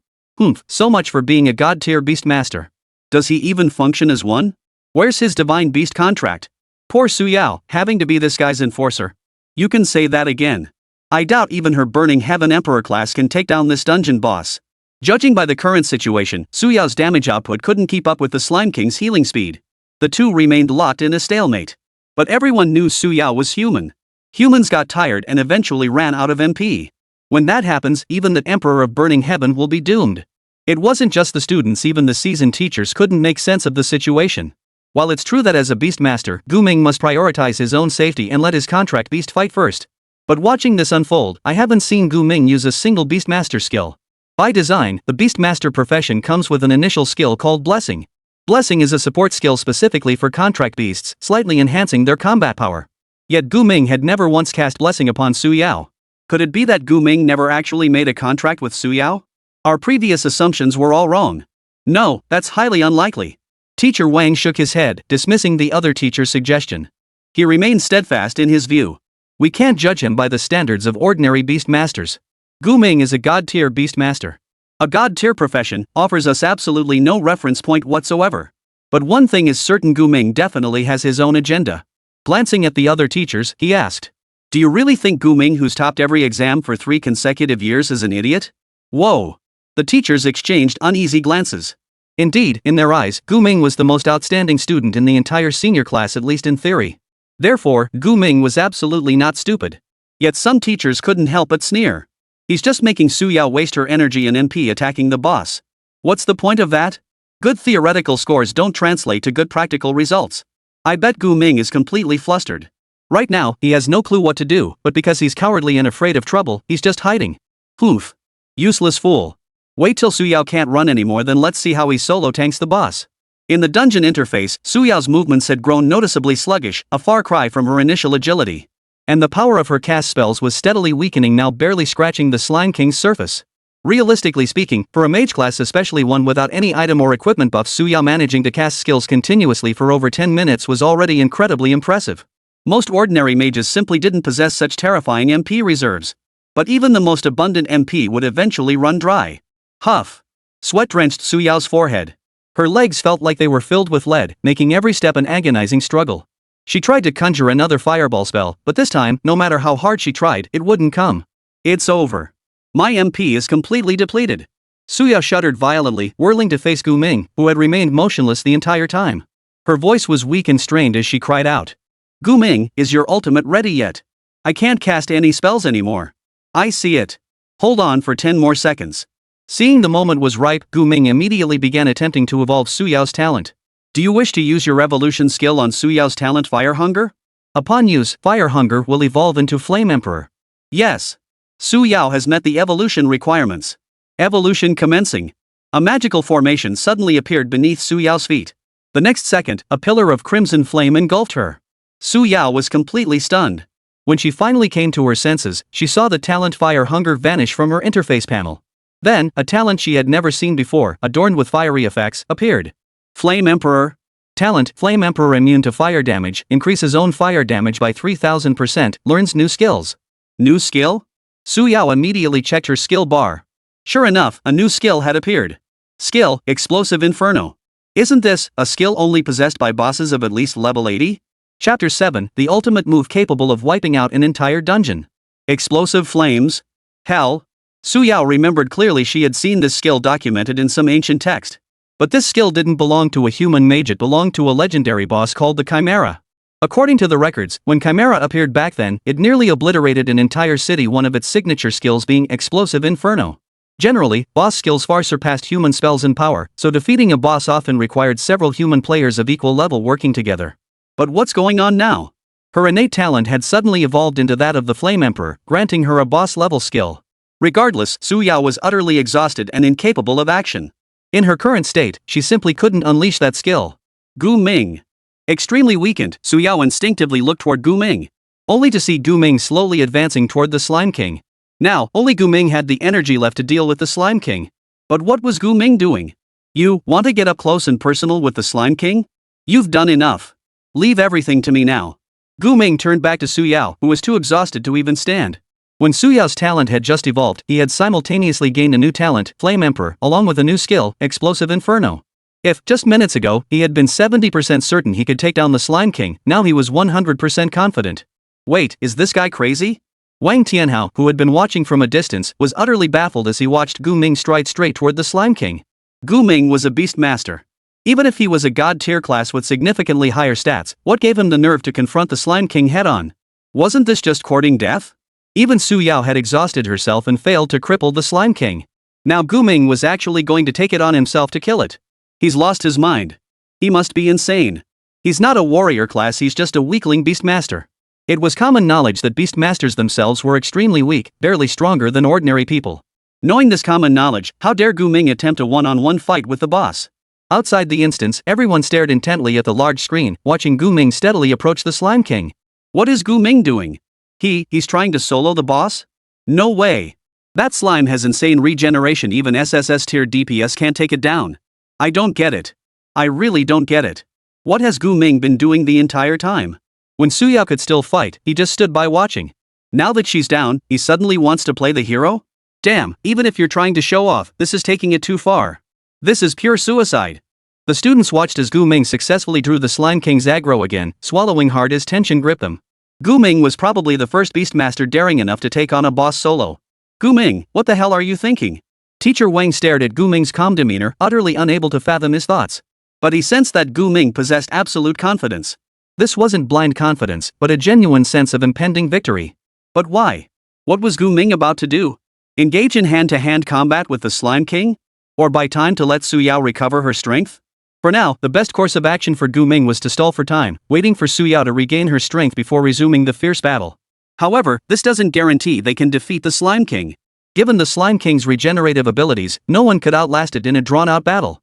So much for being a god-tier beastmaster. Does he even function as one? Where's his divine beast contract? Poor Su Yao, having to be this guy's enforcer. You can say that again. I doubt even her burning heaven emperor class can take down this dungeon boss. Judging by the current situation, Suyao's damage output couldn't keep up with the Slime King's healing speed. The two remained locked in a stalemate. But everyone knew Suyao was human. Humans got tired and eventually ran out of MP. When that happens, even the Emperor of Burning Heaven will be doomed. It wasn't just the students, even the seasoned teachers couldn't make sense of the situation. While it's true that as a Beastmaster, Guming must prioritize his own safety and let his contract beast fight first. But watching this unfold, I haven't seen Guming use a single Beastmaster skill. By design, the Beastmaster profession comes with an initial skill called Blessing. Blessing is a support skill specifically for contract beasts, slightly enhancing their combat power. Yet Guming had never once cast Blessing upon Suyao. Could it be that Guming never actually made a contract with Suyao? Our previous assumptions were all wrong. No, that's highly unlikely. Teacher Wang shook his head, dismissing the other teacher's suggestion. He remained steadfast in his view. We can't judge him by the standards of ordinary Beastmasters. Guming is a god-tier Beastmaster. A god-tier profession offers us absolutely no reference point whatsoever. But one thing is certain, Guming definitely has his own agenda. Glancing at the other teachers, he asked, "Do you really think Guming, who's topped every exam for 3 consecutive years, is an idiot?" Whoa! The teachers exchanged uneasy glances. Indeed, in their eyes, Guming was the most outstanding student in the entire senior class, at least in theory. Therefore, Guming was absolutely not stupid. Yet some teachers couldn't help but sneer. He's just making Suyao waste her energy and MP attacking the boss. What's the point of that? Good theoretical scores don't translate to good practical results. I bet Guming is completely flustered. Right now, he has no clue what to do, but because he's cowardly and afraid of trouble, he's just hiding. Oof. Useless fool. Wait till Suyao can't run anymore, then let's see how he solo tanks the boss. In the dungeon interface, Suyao's movements had grown noticeably sluggish, a far cry from her initial agility. And the power of her cast spells was steadily weakening, now barely scratching the Slime King's surface. Realistically speaking, for a mage class, especially one without any item or equipment buff, Suyao managing to cast skills continuously for over 10 minutes was already incredibly impressive. Most ordinary mages simply didn't possess such terrifying MP reserves. But even the most abundant MP would eventually run dry. Huff. Sweat drenched Suyao's forehead. Her legs felt like they were filled with lead, making every step an agonizing struggle. She tried to conjure another fireball spell, but this time, no matter how hard she tried, it wouldn't come. It's over. My MP is completely depleted. Suyao shuddered violently, whirling to face Guming, who had remained motionless the entire time. Her voice was weak and strained as she cried out. "Guming, is your ultimate ready yet? I can't cast any spells anymore. I see it. Hold on for 10 more seconds." Seeing the moment was ripe, Guming immediately began attempting to evolve Suyao's talent. "Do you wish to use your evolution skill on Suyao's talent Fire Hunger?" Upon use, Fire Hunger will evolve into Flame Emperor. Yes. Suyao has met the evolution requirements. Evolution commencing. A magical formation suddenly appeared beneath Suyao's feet. The next second, a pillar of crimson flame engulfed her. Suyao was completely stunned. When she finally came to her senses, she saw the talent Fire Hunger vanish from her interface panel. Then, a talent she had never seen before, adorned with fiery effects, appeared. Flame Emperor. Talent, Flame Emperor, immune to fire damage, increases own fire damage by 3000%, learns new skills. New skill? Suyao immediately checked her skill bar. Sure enough, a new skill had appeared. Skill, Explosive Inferno. Isn't this a skill only possessed by bosses of at least level 80? Chapter 7, the ultimate move capable of wiping out an entire dungeon. Explosive Flames? Hell. Suyao remembered clearly she had seen this skill documented in some ancient text. But this skill didn't belong to a human mage, it belonged to a legendary boss called the Chimera. According to the records, when Chimera appeared back then, it nearly obliterated an entire city, one of its signature skills being Explosive Inferno. Generally, boss skills far surpassed human spells in power, so defeating a boss often required several human players of equal level working together. But what's going on now? Her innate talent had suddenly evolved into that of the Flame Emperor, granting her a boss-level skill. Regardless, Suyao was utterly exhausted and incapable of action. In her current state, she simply couldn't unleash that skill. Guming. Extremely weakened, Suyao instinctively looked toward Guming, only to see Guming slowly advancing toward the Slime King. Now, only Guming had the energy left to deal with the Slime King. But what was Guming doing? "You want to get up close and personal with the Slime King? You've done enough. Leave everything to me now." Guming turned back to Suyao, who was too exhausted to even stand. When Suyao's talent had just evolved, he had simultaneously gained a new talent, Flame Emperor, along with a new skill, Explosive Inferno. If, just minutes ago, he had been 70% certain he could take down the Slime King, now he was 100% confident. Wait, is this guy crazy? Wang Tianhao, who had been watching from a distance, was utterly baffled as he watched Gu Ming stride straight toward the Slime King. Gu Ming was a Beastmaster. Even if he was a god-tier class with significantly higher stats, what gave him the nerve to confront the Slime King head-on? Wasn't this just courting death? Even Su Yao had exhausted herself and failed to cripple the Slime King. Now Gu Ming was actually going to take it on himself to kill it. He's lost his mind. He must be insane. He's not a warrior class, he's just a weakling Beastmaster. It was common knowledge that Beastmasters themselves were extremely weak, barely stronger than ordinary people. Knowing this common knowledge, how dare Gu Ming attempt a one-on-one fight with the boss? Outside the instance, everyone stared intently at the large screen, watching Gu Ming steadily approach the Slime King. What is Gu Ming doing? He's trying to solo the boss? No way. That slime has insane regeneration, even SSS tier DPS can't take it down. I don't get it. I really don't get it. What has Gu Ming been doing the entire time? When Su Yao could still fight, he just stood by watching. Now that she's down, he suddenly wants to play the hero? Damn, even if you're trying to show off, this is taking it too far. This is pure suicide. The students watched as Gu Ming successfully drew the Slime King's aggro again, swallowing hard as tension gripped them. Gu Ming was probably the first Beastmaster daring enough to take on a boss solo. Gu Ming, what the hell are you thinking? Teacher Wang stared at Gu Ming's calm demeanor, utterly unable to fathom his thoughts. But he sensed that Gu Ming possessed absolute confidence. This wasn't blind confidence, but a genuine sense of impending victory. But why? What was Gu Ming about to do? Engage in hand-to-hand combat with the Slime King? Or buy time to let Su Yao recover her strength? For now, the best course of action for Gu Ming was to stall for time, waiting for Su Yao to regain her strength before resuming the fierce battle. However, this doesn't guarantee they can defeat the Slime King. Given the Slime King's regenerative abilities, no one could outlast it in a drawn-out battle.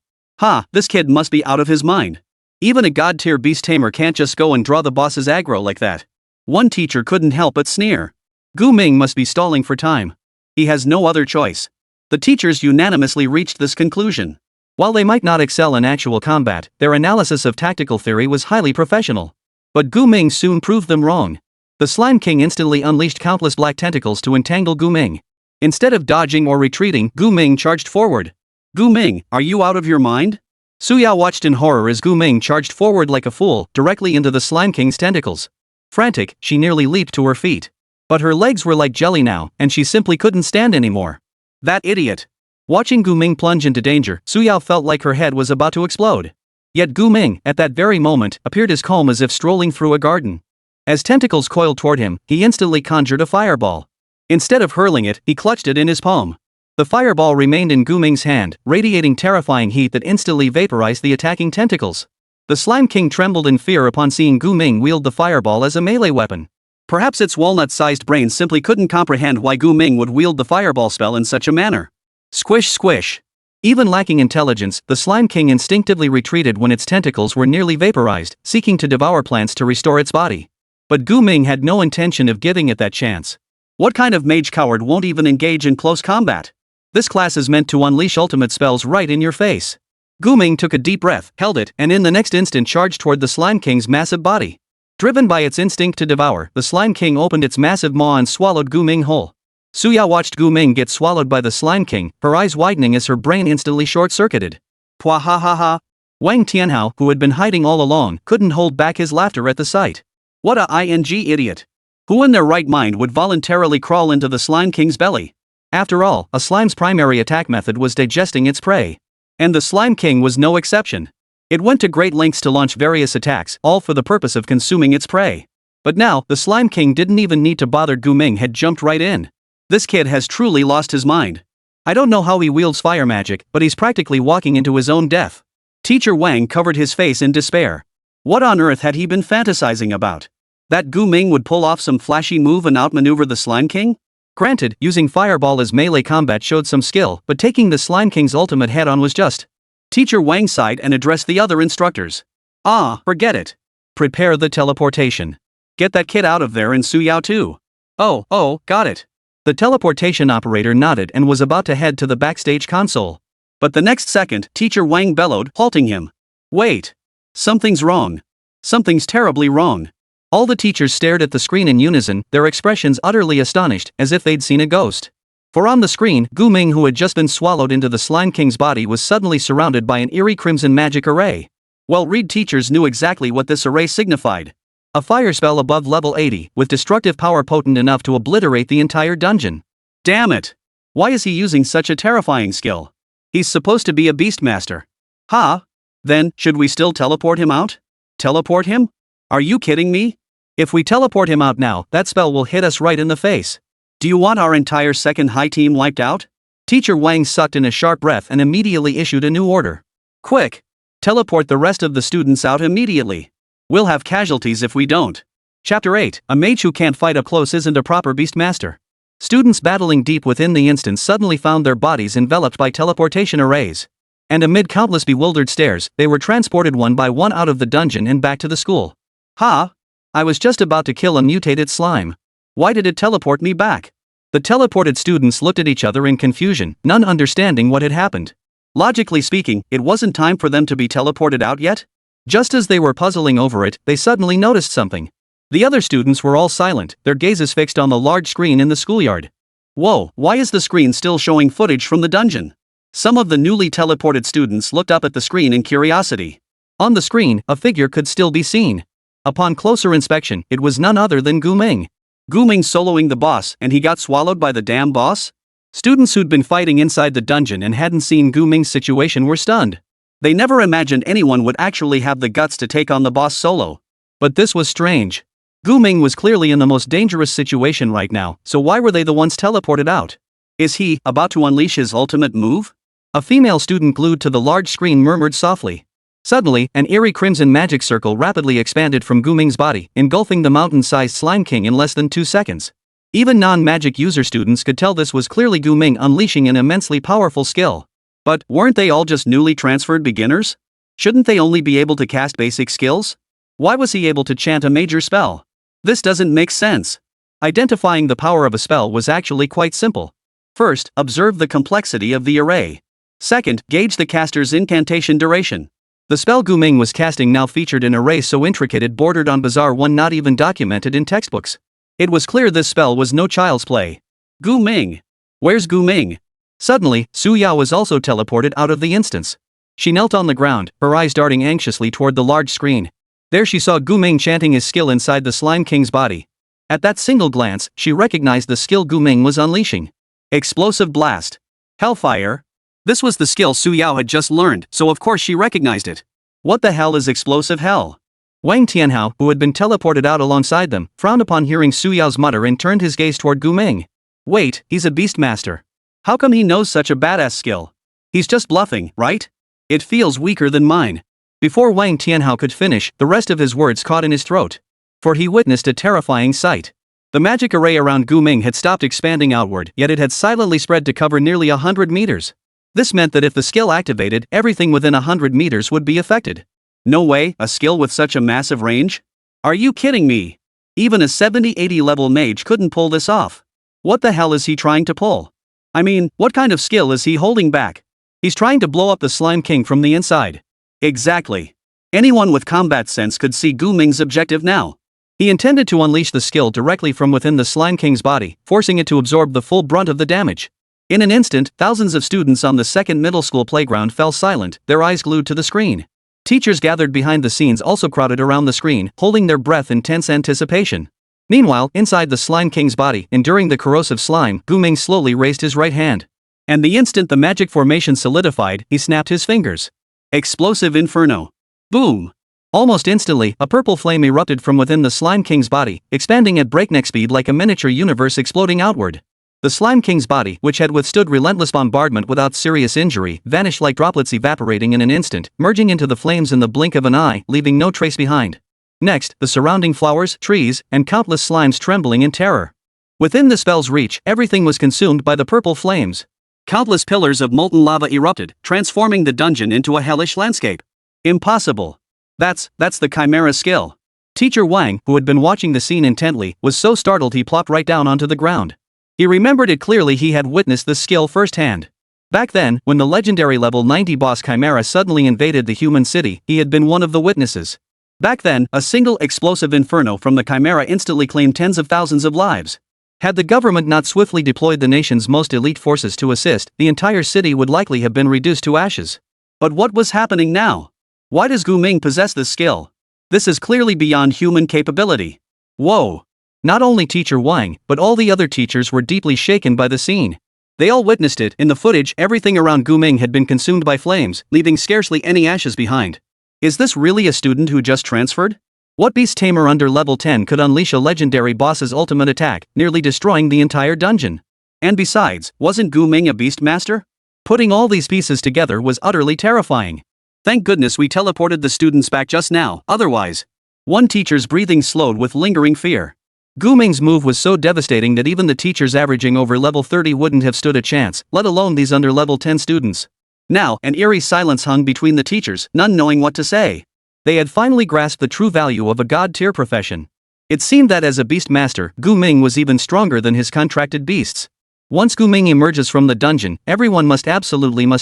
This kid must be out of his mind. Even a god-tier beast tamer can't just go and draw the boss's aggro like that. One teacher couldn't help but sneer. Gu Ming must be stalling for time. He has no other choice. The teachers unanimously reached this conclusion. While they might not excel in actual combat, their analysis of tactical theory was highly professional. But Gu Ming soon proved them wrong. The Slime King instantly unleashed countless black tentacles to entangle Gu Ming. Instead of dodging or retreating, Gu Ming charged forward. Gu Ming, are you out of your mind? Su Yao watched in horror as Gu Ming charged forward like a fool, directly into the Slime King's tentacles. Frantic, she nearly leaped to her feet. But her legs were like jelly now, and she simply couldn't stand anymore. That idiot. Watching Gu Ming plunge into danger, Su Yao felt like her head was about to explode. Yet Gu Ming, at that very moment, appeared as calm as if strolling through a garden. As tentacles coiled toward him, he instantly conjured a fireball. Instead of hurling it, he clutched it in his palm. The fireball remained in Gu Ming's hand, radiating terrifying heat that instantly vaporized the attacking tentacles. The Slime King trembled in fear upon seeing Gu Ming wield the fireball as a melee weapon. Perhaps its walnut-sized brain simply couldn't comprehend why Gu Ming would wield the fireball spell in such a manner. Squish squish. Even lacking intelligence, the Slime King instinctively retreated when its tentacles were nearly vaporized, seeking to devour plants to restore its body. But Gu Ming had no intention of giving it that chance. What kind of mage coward won't even engage in close combat? This class is meant to unleash ultimate spells right in your face. Gu Ming took a deep breath, held it, and in the next instant charged toward the Slime King's massive body. Driven by its instinct to devour, the Slime King opened its massive maw and swallowed Gu Ming whole. Su Yao watched Gu Ming get swallowed by the Slime King, her eyes widening as her brain instantly short-circuited. Pwa ha ha ha. Wang Tianhao, who had been hiding all along, couldn't hold back his laughter at the sight. What a idiot. Who in their right mind would voluntarily crawl into the Slime King's belly? After all, a slime's primary attack method was digesting its prey. And the Slime King was no exception. It went to great lengths to launch various attacks, all for the purpose of consuming its prey. But now, the Slime King didn't even need to bother. Gu Ming had jumped right in. This kid has truly lost his mind. I don't know how he wields fire magic, but he's practically walking into his own death. Teacher Wang covered his face in despair. What on earth had he been fantasizing about? That Gu Ming would pull off some flashy move and outmaneuver the Slime King? Granted, using fireball as melee combat showed some skill, but taking the Slime King's ultimate head-on was just. Teacher Wang sighed and addressed the other instructors. Forget it. Prepare the teleportation. Get that kid out of there and Su Yao too. Oh, got it. The teleportation operator nodded and was about to head to the backstage console. But the next second, Teacher Wang bellowed, halting him. Wait. Something's wrong. Something's terribly wrong. All the teachers stared at the screen in unison, their expressions utterly astonished, as if they'd seen a ghost. For on the screen, Gu Ming, who had just been swallowed into the Slime King's body, was suddenly surrounded by an eerie crimson magic array. Well-read teachers knew exactly what this array signified. A fire spell above level 80, with destructive power potent enough to obliterate the entire dungeon. Damn it! Why is he using such a terrifying skill? He's supposed to be a Beastmaster. Ha! Then, should we still teleport him out? Teleport him? Are you kidding me? If we teleport him out now, that spell will hit us right in the face. Do you want our entire second high team wiped out? Teacher Wang sucked in a sharp breath and immediately issued a new order. Quick! Teleport the rest of the students out immediately. We'll have casualties if we don't. Chapter 8, a mage who can't fight up close isn't a proper Beastmaster. Students battling deep within the instance suddenly found their bodies enveloped by teleportation arrays. And amid countless bewildered stares, they were transported one by one out of the dungeon and back to the school. Ha! I was just about to kill a mutated slime. Why did it teleport me back? The teleported students looked at each other in confusion, none understanding what had happened. Logically speaking, it wasn't time for them to be teleported out yet? Just as they were puzzling over it, they suddenly noticed something. The other students were all silent, their gazes fixed on the large screen in the schoolyard. Whoa, why is the screen still showing footage from the dungeon? Some of the newly teleported students looked up at the screen in curiosity. On the screen, a figure could still be seen. Upon closer inspection, it was none other than Gu Ming. Gu Ming soloing the boss and he got swallowed by the damn boss? Students who'd been fighting inside the dungeon and hadn't seen Gu Ming's situation were stunned. They never imagined anyone would actually have the guts to take on the boss solo. But this was strange. Gu Ming was clearly in the most dangerous situation right now, so why were they the ones teleported out? Is he about to unleash his ultimate move? A female student glued to the large screen murmured softly. Suddenly, an eerie crimson magic circle rapidly expanded from Gu Ming's body, engulfing the mountain-sized Slime King in less than 2 seconds. Even non-magic user students could tell this was clearly Gu Ming unleashing an immensely powerful skill. But weren't they all just newly transferred beginners? Shouldn't they only be able to cast basic skills? Why was he able to chant a major spell? This doesn't make sense. Identifying the power of a spell was actually quite simple. First, observe the complexity of the array. Second, gauge the caster's incantation duration. The spell Gu Ming was casting now featured an array so intricate it bordered on bizarre one not even documented in textbooks. It was clear this spell was no child's play. Gu Ming! Where's Gu Ming? Suddenly, Su Ya was also teleported out of the instance. She knelt on the ground, her eyes darting anxiously toward the large screen. There she saw Gu Ming chanting his skill inside the Slime King's body. At that single glance, she recognized the skill Gu Ming was unleashing. Explosive Blast. Hellfire. This was the skill Su Yao had just learned, so of course she recognized it. What the hell is Explosive Hell? Wang Tianhao, who had been teleported out alongside them, frowned upon hearing Su Yao's mutter and turned his gaze toward Gu Ming. Wait, he's a Beastmaster. How come he knows such a badass skill? He's just bluffing, right? It feels weaker than mine. Before Wang Tianhao could finish, the rest of his words caught in his throat. For he witnessed a terrifying sight. The magic array around Gu Ming had stopped expanding outward, yet it had silently spread to cover nearly 100 meters. This meant that if the skill activated, everything within 100 meters would be affected. No way, a skill with such a massive range? Are you kidding me? Even a 70-80 level mage couldn't pull this off. What the hell is he trying to pull? I mean, what kind of skill is he holding back? He's trying to blow up the Slime King from the inside. Exactly. Anyone with combat sense could see Gu Ming's objective now. He intended to unleash the skill directly from within the Slime King's body, forcing it to absorb the full brunt of the damage. In an instant, thousands of students on the second middle school playground fell silent, their eyes glued to the screen. Teachers gathered behind the scenes also crowded around the screen, holding their breath in tense anticipation. Meanwhile, inside the Slime King's body, enduring the corrosive slime, Gu Ming slowly raised his right hand. And the instant the magic formation solidified, he snapped his fingers. Explosive Inferno. Boom! Almost instantly, a purple flame erupted from within the Slime King's body, expanding at breakneck speed like a miniature universe exploding outward. The Slime King's body, which had withstood relentless bombardment without serious injury, vanished like droplets evaporating in an instant, merging into the flames in the blink of an eye, leaving no trace behind. Next, the surrounding flowers, trees, and countless slimes trembling in terror. Within the spell's reach, everything was consumed by the purple flames. Countless pillars of molten lava erupted, transforming the dungeon into a hellish landscape. Impossible. That's the Chimera skill. Teacher Wang, who had been watching the scene intently, was so startled he plopped right down onto the ground. He remembered it clearly. He had witnessed the skill firsthand. Back then, when the legendary level 90 boss Chimera suddenly invaded the human city, he had been one of the witnesses. Back then, a single explosive inferno from the Chimera instantly claimed tens of thousands of lives. Had the government not swiftly deployed the nation's most elite forces to assist, the entire city would likely have been reduced to ashes. But what was happening now? Why does Gu Ming possess this skill? This is clearly beyond human capability. Whoa. Not only Teacher Wang, but all the other teachers were deeply shaken by the scene. They all witnessed it. In the footage, everything around Guming had been consumed by flames, leaving scarcely any ashes behind. Is this really a student who just transferred? What beast tamer under level 10 could unleash a legendary boss's ultimate attack, nearly destroying the entire dungeon? And besides, wasn't Guming a beastmaster? Putting all these pieces together was utterly terrifying. Thank goodness we teleported the students back just now, otherwise. One teacher's breathing slowed with lingering fear. Guming's move was so devastating that even the teachers averaging over level 30 wouldn't have stood a chance, let alone these under level 10 students. Now, an eerie silence hung between the teachers, none knowing what to say. They had finally grasped the true value of a god-tier profession. It seemed that as a beastmaster, Guming was even stronger than his contracted beasts. Once Guming emerges from the dungeon, everyone must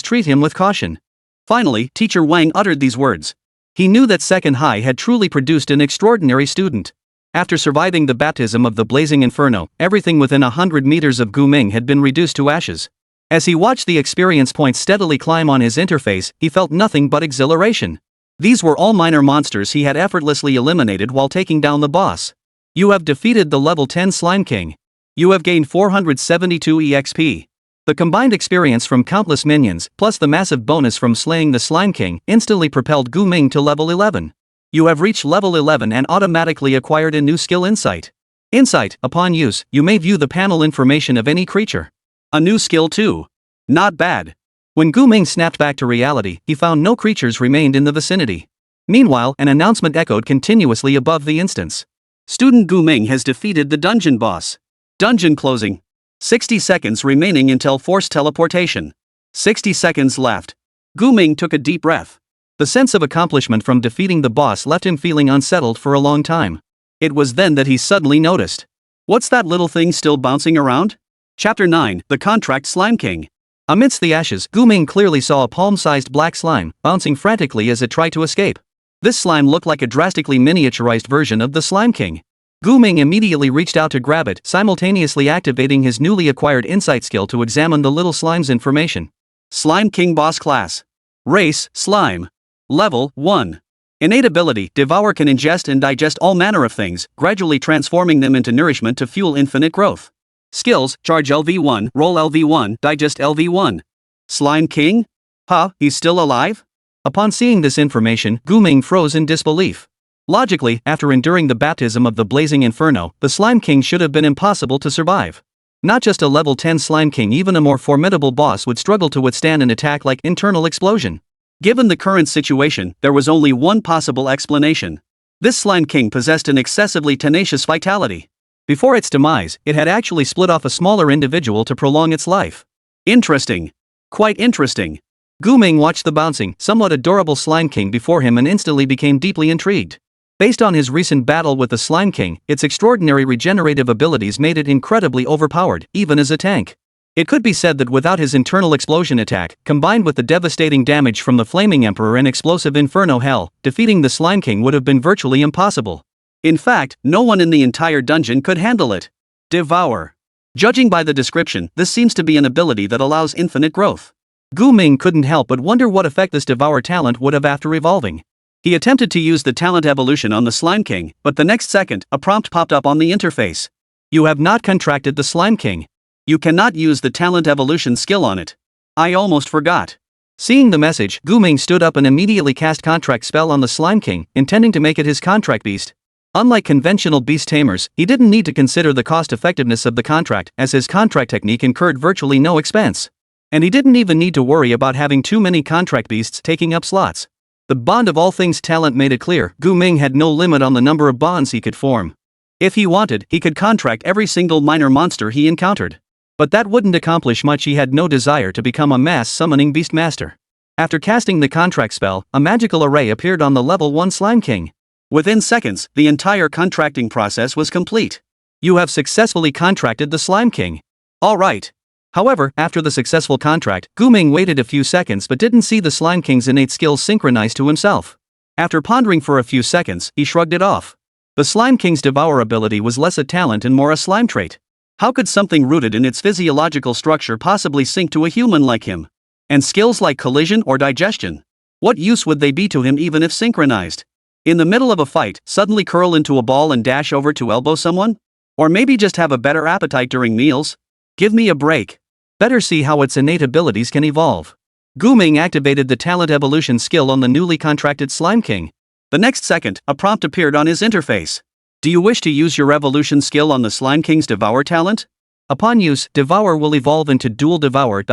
treat him with caution. Finally, Teacher Wang uttered these words. He knew that Second High had truly produced an extraordinary student. After surviving the baptism of the blazing inferno, everything within 100 meters of Guming had been reduced to ashes. As he watched the experience points steadily climb on his interface, he felt nothing but exhilaration. These were all minor monsters he had effortlessly eliminated while taking down the boss. You have defeated the level 10 Slime King. You have gained 472 EXP. The combined experience from countless minions, plus the massive bonus from slaying the Slime King, instantly propelled Guming to level 11. You have reached level 11 and automatically acquired a new skill Insight. Insight, upon use, you may view the panel information of any creature. A new skill too. Not bad. When Guming snapped back to reality, he found no creatures remained in the vicinity. Meanwhile, an announcement echoed continuously above the instance. Student Guming has defeated the dungeon boss. Dungeon closing. 60 seconds remaining until forced teleportation. 60 seconds left. Guming took a deep breath. The sense of accomplishment from defeating the boss left him feeling unsettled for a long time. It was then that he suddenly noticed. What's that little thing still bouncing around? Chapter 9, The Contract Slime King. Amidst the ashes, Guming clearly saw a palm-sized black slime, bouncing frantically as it tried to escape. This slime looked like a drastically miniaturized version of the Slime King. Guming immediately reached out to grab it, simultaneously activating his newly acquired insight skill to examine the little slime's information. Slime King Boss Class. Race, Slime. Level 1. Innate ability, Devour can ingest and digest all manner of things, gradually transforming them into nourishment to fuel infinite growth. Skills, Charge LV1, Roll LV1, Digest LV1. Slime King? Huh, he's still alive? Upon seeing this information, Guming froze in disbelief. Logically, after enduring the baptism of the blazing inferno, the Slime King should have been impossible to survive. Not just a level 10 Slime King, even a more formidable boss would struggle to withstand an attack like internal explosion. Given the current situation, there was only one possible explanation. This Slime King possessed an excessively tenacious vitality. Before its demise, it had actually split off a smaller individual to prolong its life. Interesting. Quite interesting. Guming watched the bouncing, somewhat adorable Slime King before him and instantly became deeply intrigued. Based on his recent battle with the Slime King, its extraordinary regenerative abilities made it incredibly overpowered, even as a tank. It could be said that without his internal explosion attack, combined with the devastating damage from the Flaming Emperor and explosive Inferno Hell, defeating the Slime King would have been virtually impossible. In fact, no one in the entire dungeon could handle it. Devour. Judging by the description, this seems to be an ability that allows infinite growth. Guming couldn't help but wonder what effect this Devour talent would have after evolving. He attempted to use the talent evolution on the Slime King, but the next second, a prompt popped up on the interface. You have not contracted the Slime King. You cannot use the talent evolution skill on it. I almost forgot. Seeing the message, Guming stood up and immediately cast contract spell on the Slime King, intending to make it his contract beast. Unlike conventional beast tamers, he didn't need to consider the cost-effectiveness of the contract, as his contract technique incurred virtually no expense. And he didn't even need to worry about having too many contract beasts taking up slots. The bond of all things talent made it clear, Guming had no limit on the number of bonds he could form. If he wanted, he could contract every single minor monster he encountered. But that wouldn't accomplish much. He had no desire to become a mass-summoning beastmaster. After casting the contract spell, a magical array appeared on the level 1 Slime King. Within seconds, the entire contracting process was complete. You have successfully contracted the Slime King. Alright. However, after the successful contract, Guming waited a few seconds but didn't see the Slime King's innate skills synchronized to himself. After pondering for a few seconds, he shrugged it off. The Slime King's Devour ability was less a talent and more a slime trait. How could something rooted in its physiological structure possibly sync to a human like him? And skills like collision or digestion? What use would they be to him even if synchronized? In the middle of a fight, suddenly curl into a ball and dash over to elbow someone? Or maybe just have a better appetite during meals? Give me a break. Better see how its innate abilities can evolve. Guming activated the talent evolution skill on the newly contracted Slime King. The next second, a prompt appeared on his interface. Do you wish to use your evolution skill on the Slime King's Devour talent? Upon use, Devour will evolve into Dual Devour.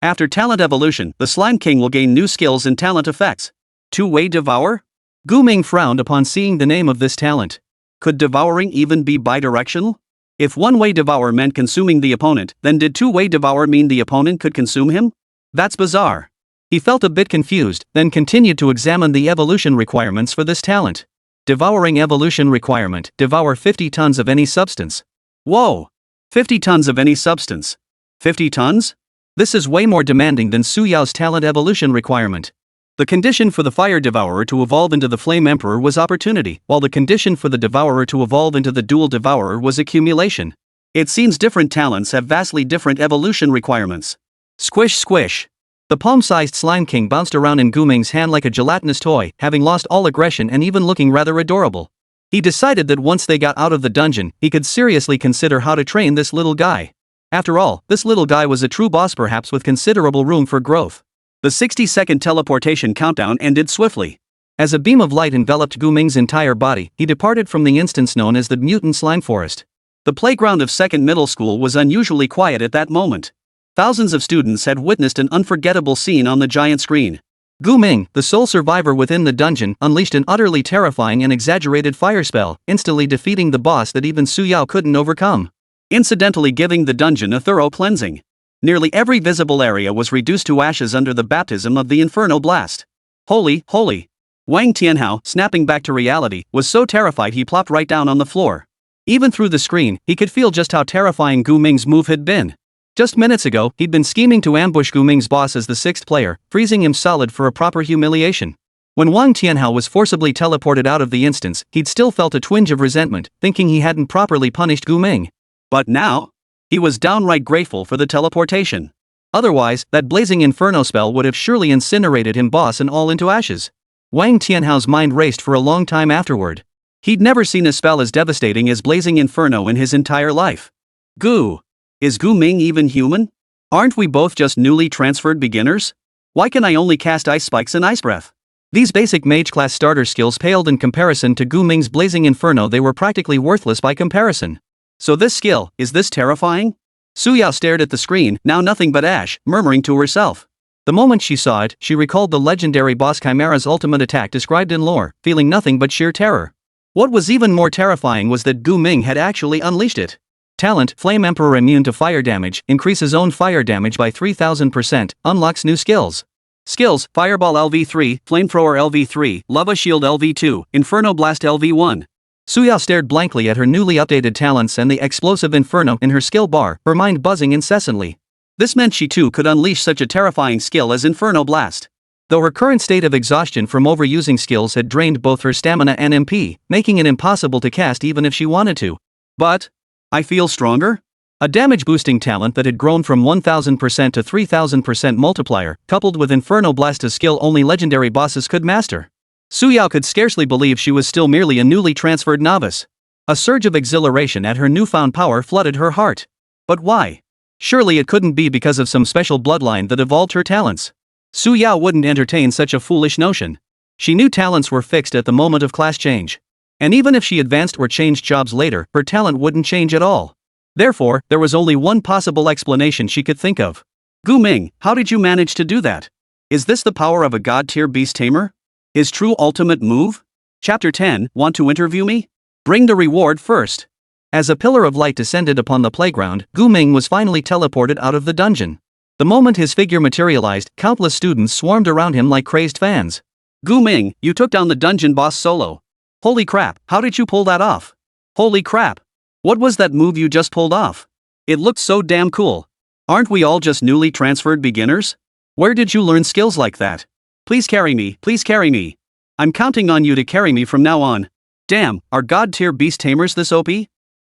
After talent evolution, the Slime King will gain new skills and talent effects. Two-way Devour? Guming frowned upon seeing the name of this talent. Could devouring even be bidirectional? If one-way Devour meant consuming the opponent, then did two-way Devour mean the opponent could consume him? That's bizarre. He felt a bit confused, then continued to examine the evolution requirements for this talent. Devouring evolution requirement: devour 50 tons of any substance. Whoa! 50 tons of any substance. 50 tons? This is way more demanding than Suyao's talent evolution requirement. The condition for the Fire Devourer to evolve into the Flame Emperor was opportunity, while the condition for the Devourer to evolve into the Dual Devourer was accumulation. It seems different talents have vastly different evolution requirements. Squish squish. The palm-sized Slime King bounced around in Guming's hand like a gelatinous toy, having lost all aggression and even looking rather adorable. He decided that once they got out of the dungeon, he could seriously consider how to train this little guy. After all, this little guy was a true boss, perhaps with considerable room for growth. The 60-second teleportation countdown ended swiftly. As a beam of light enveloped Guming's entire body, he departed from the instance known as the Mutant Slime Forest. The playground of Second Middle School was unusually quiet at that moment. Thousands of students had witnessed an unforgettable scene on the giant screen. Guming, the sole survivor within the dungeon, unleashed an utterly terrifying and exaggerated fire spell, instantly defeating the boss that even Suyao couldn't overcome, incidentally giving the dungeon a thorough cleansing. Nearly every visible area was reduced to ashes under the baptism of the Inferno blast. Holy, holy. Wang Tianhao, snapping back to reality, was so terrified he plopped right down on the floor. Even through the screen, he could feel just how terrifying Guming's move had been. Just minutes ago, he'd been scheming to ambush Guming's boss as the sixth player, freezing him solid for a proper humiliation. When Wang Tianhao was forcibly teleported out of the instance, he'd still felt a twinge of resentment, thinking he hadn't properly punished Guming. But now, he was downright grateful for the teleportation. Otherwise, that blazing inferno spell would have surely incinerated him boss and all into ashes. Wang Tianhao's mind raced for a long time afterward. He'd never seen a spell as devastating as blazing inferno in his entire life. Goo! Is Guming even human? Aren't we both just newly transferred beginners? Why can I only cast ice spikes and ice breath? These basic mage class starter skills paled in comparison to Guming's blazing inferno. They were practically worthless by comparison. So this skill, is this terrifying? Suyao stared at the screen, now nothing but ash, murmuring to herself. The moment she saw it, she recalled the legendary boss Chimera's ultimate attack described in lore, feeling nothing but sheer terror. What was even more terrifying was that Guming had actually unleashed it. Talent: Flame Emperor immune to fire damage, increases own fire damage by 3000%, unlocks new skills. Skills: Fireball LV3, Flamethrower LV3, Lava Shield LV2, Inferno Blast LV1. Suyao stared blankly at her newly updated talents and the explosive inferno in her skill bar, her mind buzzing incessantly. This meant she too could unleash such a terrifying skill as Inferno Blast. Though her current state of exhaustion from overusing skills had drained both her stamina and MP, making it impossible to cast even if she wanted to. But I feel stronger? A damage-boosting talent that had grown from 1000% to 3000% multiplier, coupled with Inferno Blast, a skill only legendary bosses could master. Suyao could scarcely believe she was still merely a newly transferred novice. A surge of exhilaration at her newfound power flooded her heart. But why? Surely it couldn't be because of some special bloodline that evolved her talents. Suyao wouldn't entertain such a foolish notion. She knew talents were fixed at the moment of class change. And even if she advanced or changed jobs later, her talent wouldn't change at all. Therefore, there was only one possible explanation she could think of. Guming, how did you manage to do that? Is this the power of a god-tier beast tamer? His true ultimate move? Chapter 10, want to interview me? Bring the reward first. As a pillar of light descended upon the playground, Guming was finally teleported out of the dungeon. The moment his figure materialized, countless students swarmed around him like crazed fans. Guming, you took down the dungeon boss solo. Holy crap, how did you pull that off? Holy crap. What was that move you just pulled off? It looked so damn cool. Aren't we all just newly transferred beginners? Where did you learn skills like that? Please carry me, please carry me. I'm counting on you to carry me from now on. Damn, are god-tier beast tamers this OP?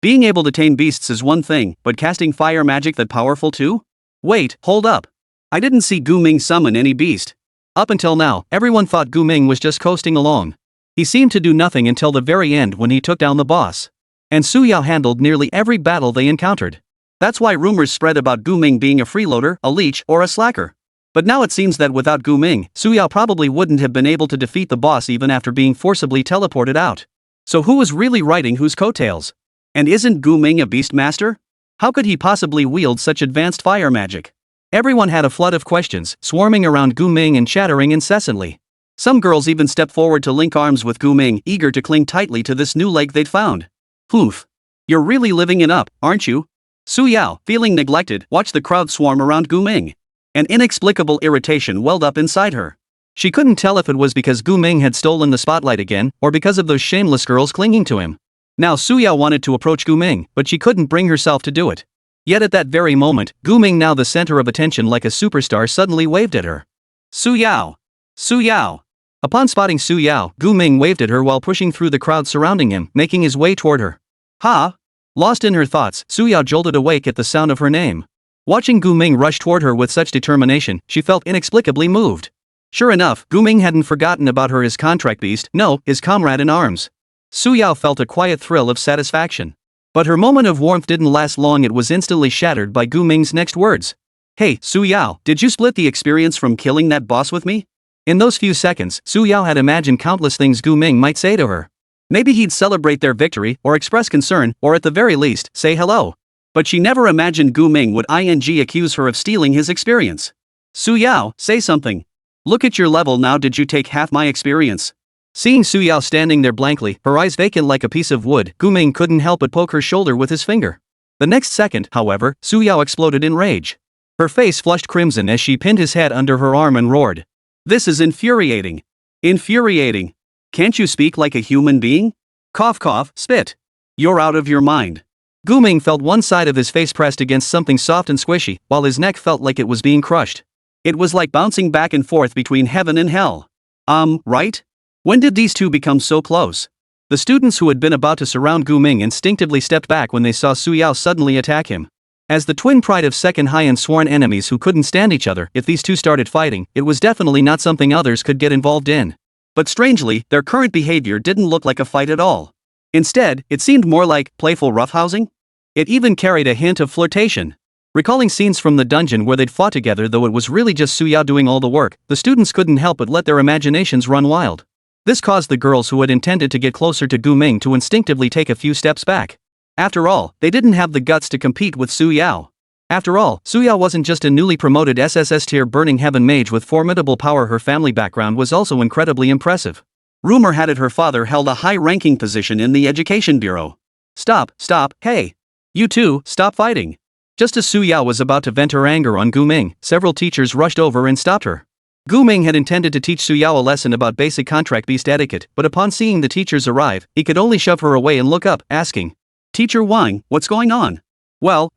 Being able to tame beasts is one thing, but casting fire magic that powerful too? Wait, hold up. I didn't see Guming summon any beast. Up until now, everyone thought Guming was just coasting along. He seemed to do nothing until the very end when he took down the boss. And Su Yao handled nearly every battle they encountered. That's why rumors spread about Gu Ming being a freeloader, a leech, or a slacker. But now it seems that without Gu Ming, Su Yao probably wouldn't have been able to defeat the boss even after being forcibly teleported out. So who was really riding whose coattails? And isn't Gu Ming a beastmaster? How could he possibly wield such advanced fire magic? Everyone had a flood of questions, swarming around Gu Ming and chattering incessantly. Some girls even stepped forward to link arms with Gu Ming, eager to cling tightly to this new leg they'd found. Poof. You're really living it up, aren't you? Su Yao, feeling neglected, watched the crowd swarm around Gu Ming. An inexplicable irritation welled up inside her. She couldn't tell if it was because Gu Ming had stolen the spotlight again, or because of those shameless girls clinging to him. Now Su Yao wanted to approach Gu Ming, but she couldn't bring herself to do it. Yet at that very moment, Gu Ming, now the center of attention like a superstar, suddenly waved at her. Su Yao! Su Yao! Upon spotting Su Yao, Gu Ming waved at her while pushing through the crowd surrounding him, making his way toward her. Ha! Lost in her thoughts, Su Yao jolted awake at the sound of her name. Watching Gu Ming rush toward her with such determination, she felt inexplicably moved. Sure enough, Gu Ming hadn't forgotten about her, his contract beast, no, his comrade in arms. Su Yao felt a quiet thrill of satisfaction. But her moment of warmth didn't last long. It was instantly shattered by Gu Ming's next words. Hey, Su Yao, did you split the experience from killing that boss with me? In those few seconds, Su Yao had imagined countless things Gu Ming might say to her. Maybe he'd celebrate their victory, or express concern, or at the very least, say hello. But she never imagined Gu Ming would accuse her of stealing his experience. Su Yao, say something. Look at your level now. Did you take half my experience? Seeing Su Yao standing there blankly, her eyes vacant like a piece of wood, Gu Ming couldn't help but poke her shoulder with his finger. The next second, however, Su Yao exploded in rage. Her face flushed crimson as she pinned his head under her arm and roared. This is infuriating. Infuriating. Can't you speak like a human being? Cough cough, spit. You're out of your mind. Gu Ming felt one side of his face pressed against something soft and squishy, while his neck felt like it was being crushed. It was like bouncing back and forth between heaven and hell. Right? When did these two become so close? The students who had been about to surround Gu Ming instinctively stepped back when they saw Su Yao suddenly attack him. As the twin pride of second high and sworn enemies who couldn't stand each other, if these two started fighting, it was definitely not something others could get involved in. But strangely, their current behavior didn't look like a fight at all. Instead, it seemed more like playful roughhousing. It even carried a hint of flirtation. Recalling scenes from the dungeon where they'd fought together, though it was really just Su Yao doing all the work, the students couldn't help but let their imaginations run wild. This caused the girls who had intended to get closer to Gu Ming to instinctively take a few steps back. After all, they didn't have the guts to compete with Su Yao. After all, Su Yao wasn't just a newly promoted SSS tier Burning Heaven mage with formidable power. Her family background was also incredibly impressive. Rumor had it her father held a high-ranking position in the education bureau. Stop, hey. You two, stop fighting. Just as Su Yao was about to vent her anger on Gu Ming, several teachers rushed over and stopped her. Gu Ming had intended to teach Su Yao a lesson about basic contract beast etiquette, but upon seeing the teachers arrive, he could only shove her away and look up, asking, Teacher Wang, what's going on? Well,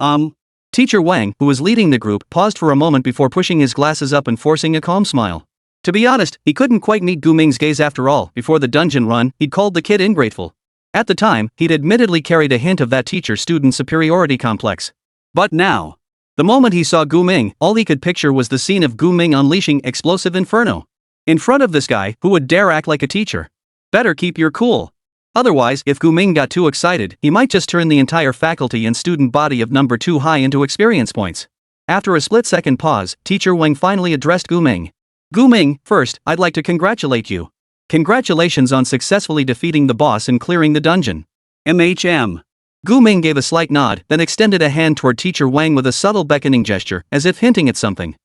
Teacher Wang, who was leading the group, paused for a moment before pushing his glasses up and forcing a calm smile. To be honest, he couldn't quite meet Gu Ming's gaze after all. Before the dungeon run, he'd called the kid ingrateful. At the time, he'd admittedly carried a hint of that teacher-student superiority complex. But now, the moment he saw Gu Ming, all he could picture was the scene of Gu Ming unleashing explosive inferno. In front of this guy, who would dare act like a teacher? Better keep your cool. Otherwise, if Gu Ming got too excited, he might just turn the entire faculty and student body of number 2 high into experience points. After a split-second pause, Teacher Wang finally addressed Gu Ming. Gu Ming, first, I'd like to congratulate you. Congratulations on successfully defeating the boss and clearing the dungeon. MHM. Gu Ming gave a slight nod, then extended a hand toward Teacher Wang with a subtle beckoning gesture, as if hinting at something.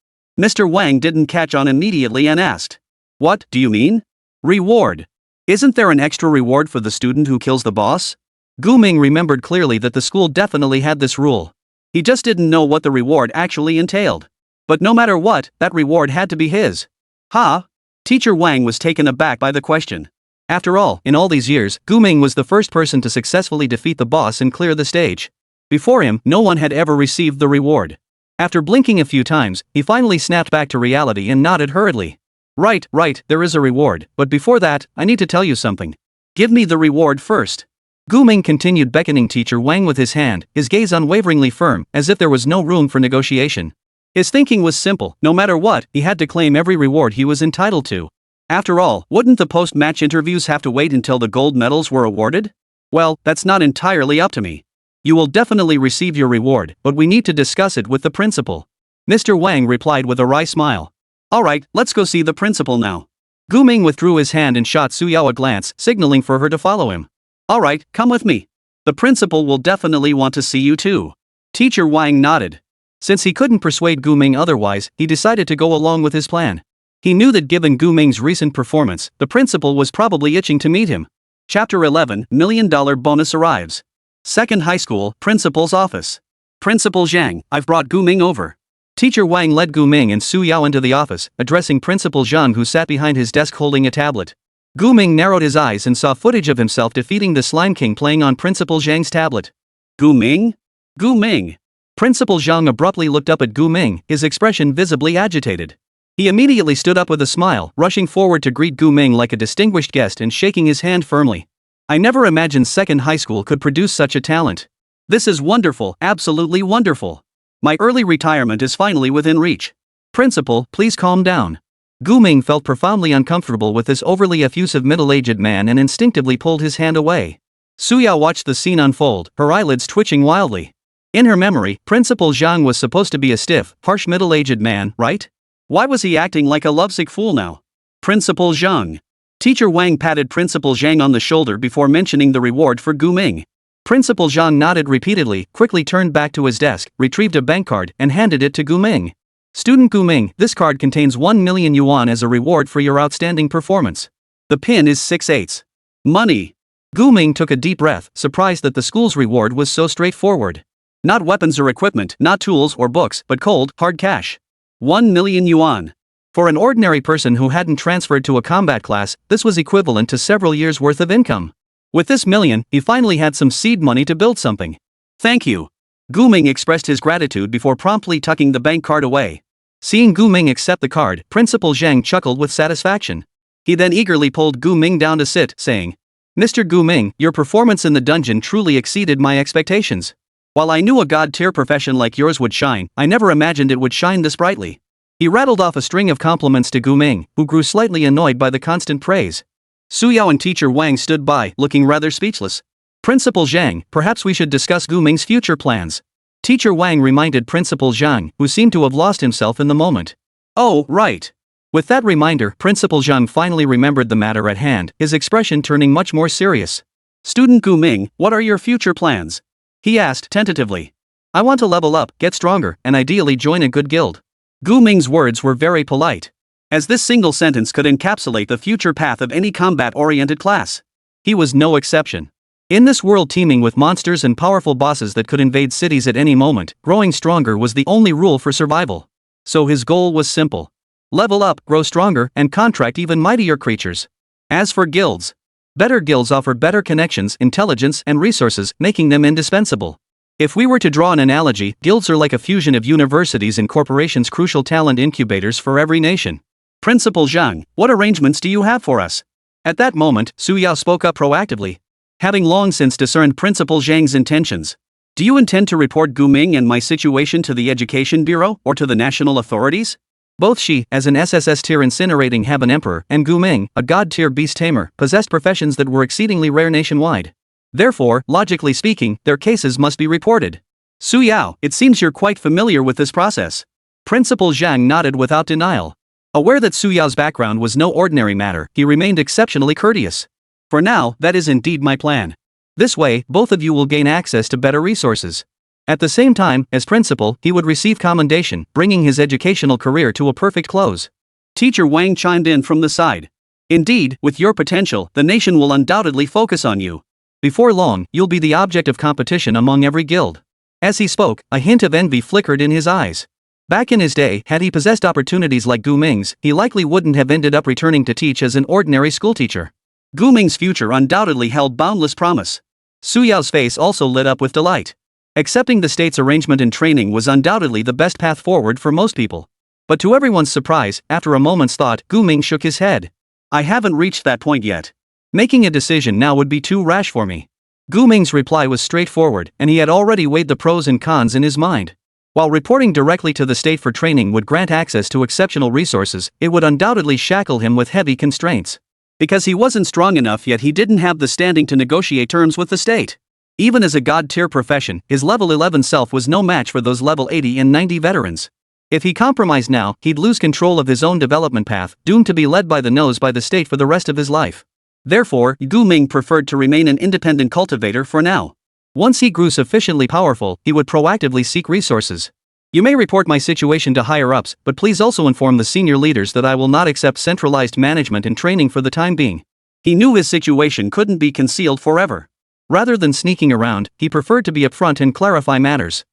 Mr. Wang didn't catch on immediately and asked, What do you mean? Reward. Isn't there an extra reward for the student who kills the boss? Gu Ming remembered clearly that the school definitely had this rule. He just didn't know what the reward actually entailed. But no matter what, that reward had to be his. Ha! Teacher Wang was taken aback by the question. After all, in all these years, Gu Ming was the first person to successfully defeat the boss and clear the stage. Before him, no one had ever received the reward. After blinking a few times, he finally snapped back to reality and nodded hurriedly. Right, there is a reward, but before that, I need to tell you something. Give me the reward first. Gu Ming continued beckoning Teacher Wang with his hand, his gaze unwaveringly firm, as if there was no room for negotiation. His thinking was simple: no matter what, he had to claim every reward he was entitled to. After all, wouldn't the post-match interviews have to wait until the gold medals were awarded? Well, that's not entirely up to me. You will definitely receive your reward, but we need to discuss it with the principal. Mr. Wang replied with a wry smile. Alright, let's go see the principal now. Gu Ming withdrew his hand and shot Su Yao a glance, signaling for her to follow him. Alright, come with me. The principal will definitely want to see you too. Teacher Wang nodded. Since he couldn't persuade Gu Ming otherwise, he decided to go along with his plan. He knew that given Gu Ming's recent performance, the principal was probably itching to meet him. Chapter 11, $1 Million Bonus arrives. Second high school, principal's office. Principal Zhang, I've brought Gu Ming over. Teacher Wang led Gu Ming and Su Yao into the office, addressing Principal Zhang who sat behind his desk holding a tablet. Gu Ming narrowed his eyes and saw footage of himself defeating the Slime King playing on Principal Zhang's tablet. Gu Ming? Gu Ming. Principal Zhang abruptly looked up at Gu Ming, his expression visibly agitated. He immediately stood up with a smile, rushing forward to greet Gu Ming like a distinguished guest and shaking his hand firmly. I never imagined second high school could produce such a talent. This is wonderful, absolutely wonderful. My early retirement is finally within reach. Principal, please calm down. Gu Ming felt profoundly uncomfortable with this overly effusive middle-aged man and instinctively pulled his hand away. Su Yao watched the scene unfold, her eyelids twitching wildly. In her memory, Principal Zhang was supposed to be a stiff, harsh middle-aged man, right? Why was he acting like a lovesick fool now? Principal Zhang. Teacher Wang patted Principal Zhang on the shoulder before mentioning the reward for Gu Ming. Principal Zhang nodded repeatedly, quickly turned back to his desk, retrieved a bank card, and handed it to Gu Ming. Student Gu Ming, this card contains 1 million yuan as a reward for your outstanding performance. The pin is 6/8. Money. Gu Ming took a deep breath, surprised that the school's reward was so straightforward. Not weapons or equipment, not tools or books, but cold, hard cash. 1 million yuan. For an ordinary person who hadn't transferred to a combat class, this was equivalent to several years' worth of income. With this million, he finally had some seed money to build something. Thank you. Gu Ming expressed his gratitude before promptly tucking the bank card away. Seeing Gu Ming accept the card, Principal Zhang chuckled with satisfaction. He then eagerly pulled Gu Ming down to sit, saying, Mr. Gu Ming, your performance in the dungeon truly exceeded my expectations. While I knew a god-tier profession like yours would shine, I never imagined it would shine this brightly. He rattled off a string of compliments to Gu Ming, who grew slightly annoyed by the constant praise. Su Yao and Teacher Wang stood by, looking rather speechless. Principal Zhang, perhaps we should discuss Gu Ming's future plans. Teacher Wang reminded Principal Zhang, who seemed to have lost himself in the moment. Oh, right. With that reminder, Principal Zhang finally remembered the matter at hand, his expression turning much more serious. Student Gu Ming, what are your future plans? He asked tentatively. I want to level up, get stronger, and ideally join a good guild. Gu Ming's words were very polite, as this single sentence could encapsulate the future path of any combat-oriented class. He was no exception. In this world teeming with monsters and powerful bosses that could invade cities at any moment, growing stronger was the only rule for survival. So his goal was simple. Level up, grow stronger, and contract even mightier creatures. As for guilds, better guilds offer better connections, intelligence, and resources, making them indispensable. If we were to draw an analogy, guilds are like a fusion of universities and corporations, crucial talent incubators for every nation. Principal Zhang, what arrangements do you have for us? At that moment, Su Yao spoke up proactively. Having long since discerned Principal Zhang's intentions. Do you intend to report Gu Ming and my situation to the Education Bureau or to the national authorities? Both she, as an SSS tier incinerating heaven emperor, and Gu Ming, a god tier beast tamer, possessed professions that were exceedingly rare nationwide. Therefore, logically speaking, their cases must be reported. Su Yao, it seems you're quite familiar with this process. Principal Zhang nodded without denial. Aware that Su Yao's background was no ordinary matter, he remained exceptionally courteous. For now, that is indeed my plan. This way, both of you will gain access to better resources. At the same time, as principal, he would receive commendation, bringing his educational career to a perfect close. Teacher Wang chimed in from the side. Indeed, with your potential, the nation will undoubtedly focus on you. Before long, you'll be the object of competition among every guild. As he spoke, a hint of envy flickered in his eyes. Back in his day, had he possessed opportunities like Gu Ming's, he likely wouldn't have ended up returning to teach as an ordinary schoolteacher. Gu Ming's future undoubtedly held boundless promise. Su Yao's face also lit up with delight. Accepting the state's arrangement in training was undoubtedly the best path forward for most people. But to everyone's surprise, after a moment's thought, Gu Ming shook his head. I haven't reached that point yet. Making a decision now would be too rash for me. Gu Ming's reply was straightforward, and he had already weighed the pros and cons in his mind. While reporting directly to the state for training would grant access to exceptional resources, it would undoubtedly shackle him with heavy constraints. Because he wasn't strong enough yet, he didn't have the standing to negotiate terms with the state. Even as a god-tier profession, his level 11 self was no match for those level 80 and 90 veterans. If he compromised now, he'd lose control of his own development path, doomed to be led by the nose by the state for the rest of his life. Therefore, Gu Ming preferred to remain an independent cultivator for now. Once he grew sufficiently powerful, he would proactively seek resources. You may report my situation to higher-ups, but please also inform the senior leaders that I will not accept centralized management and training for the time being. He knew his situation couldn't be concealed forever. Rather than sneaking around, he preferred to be upfront and clarify matters.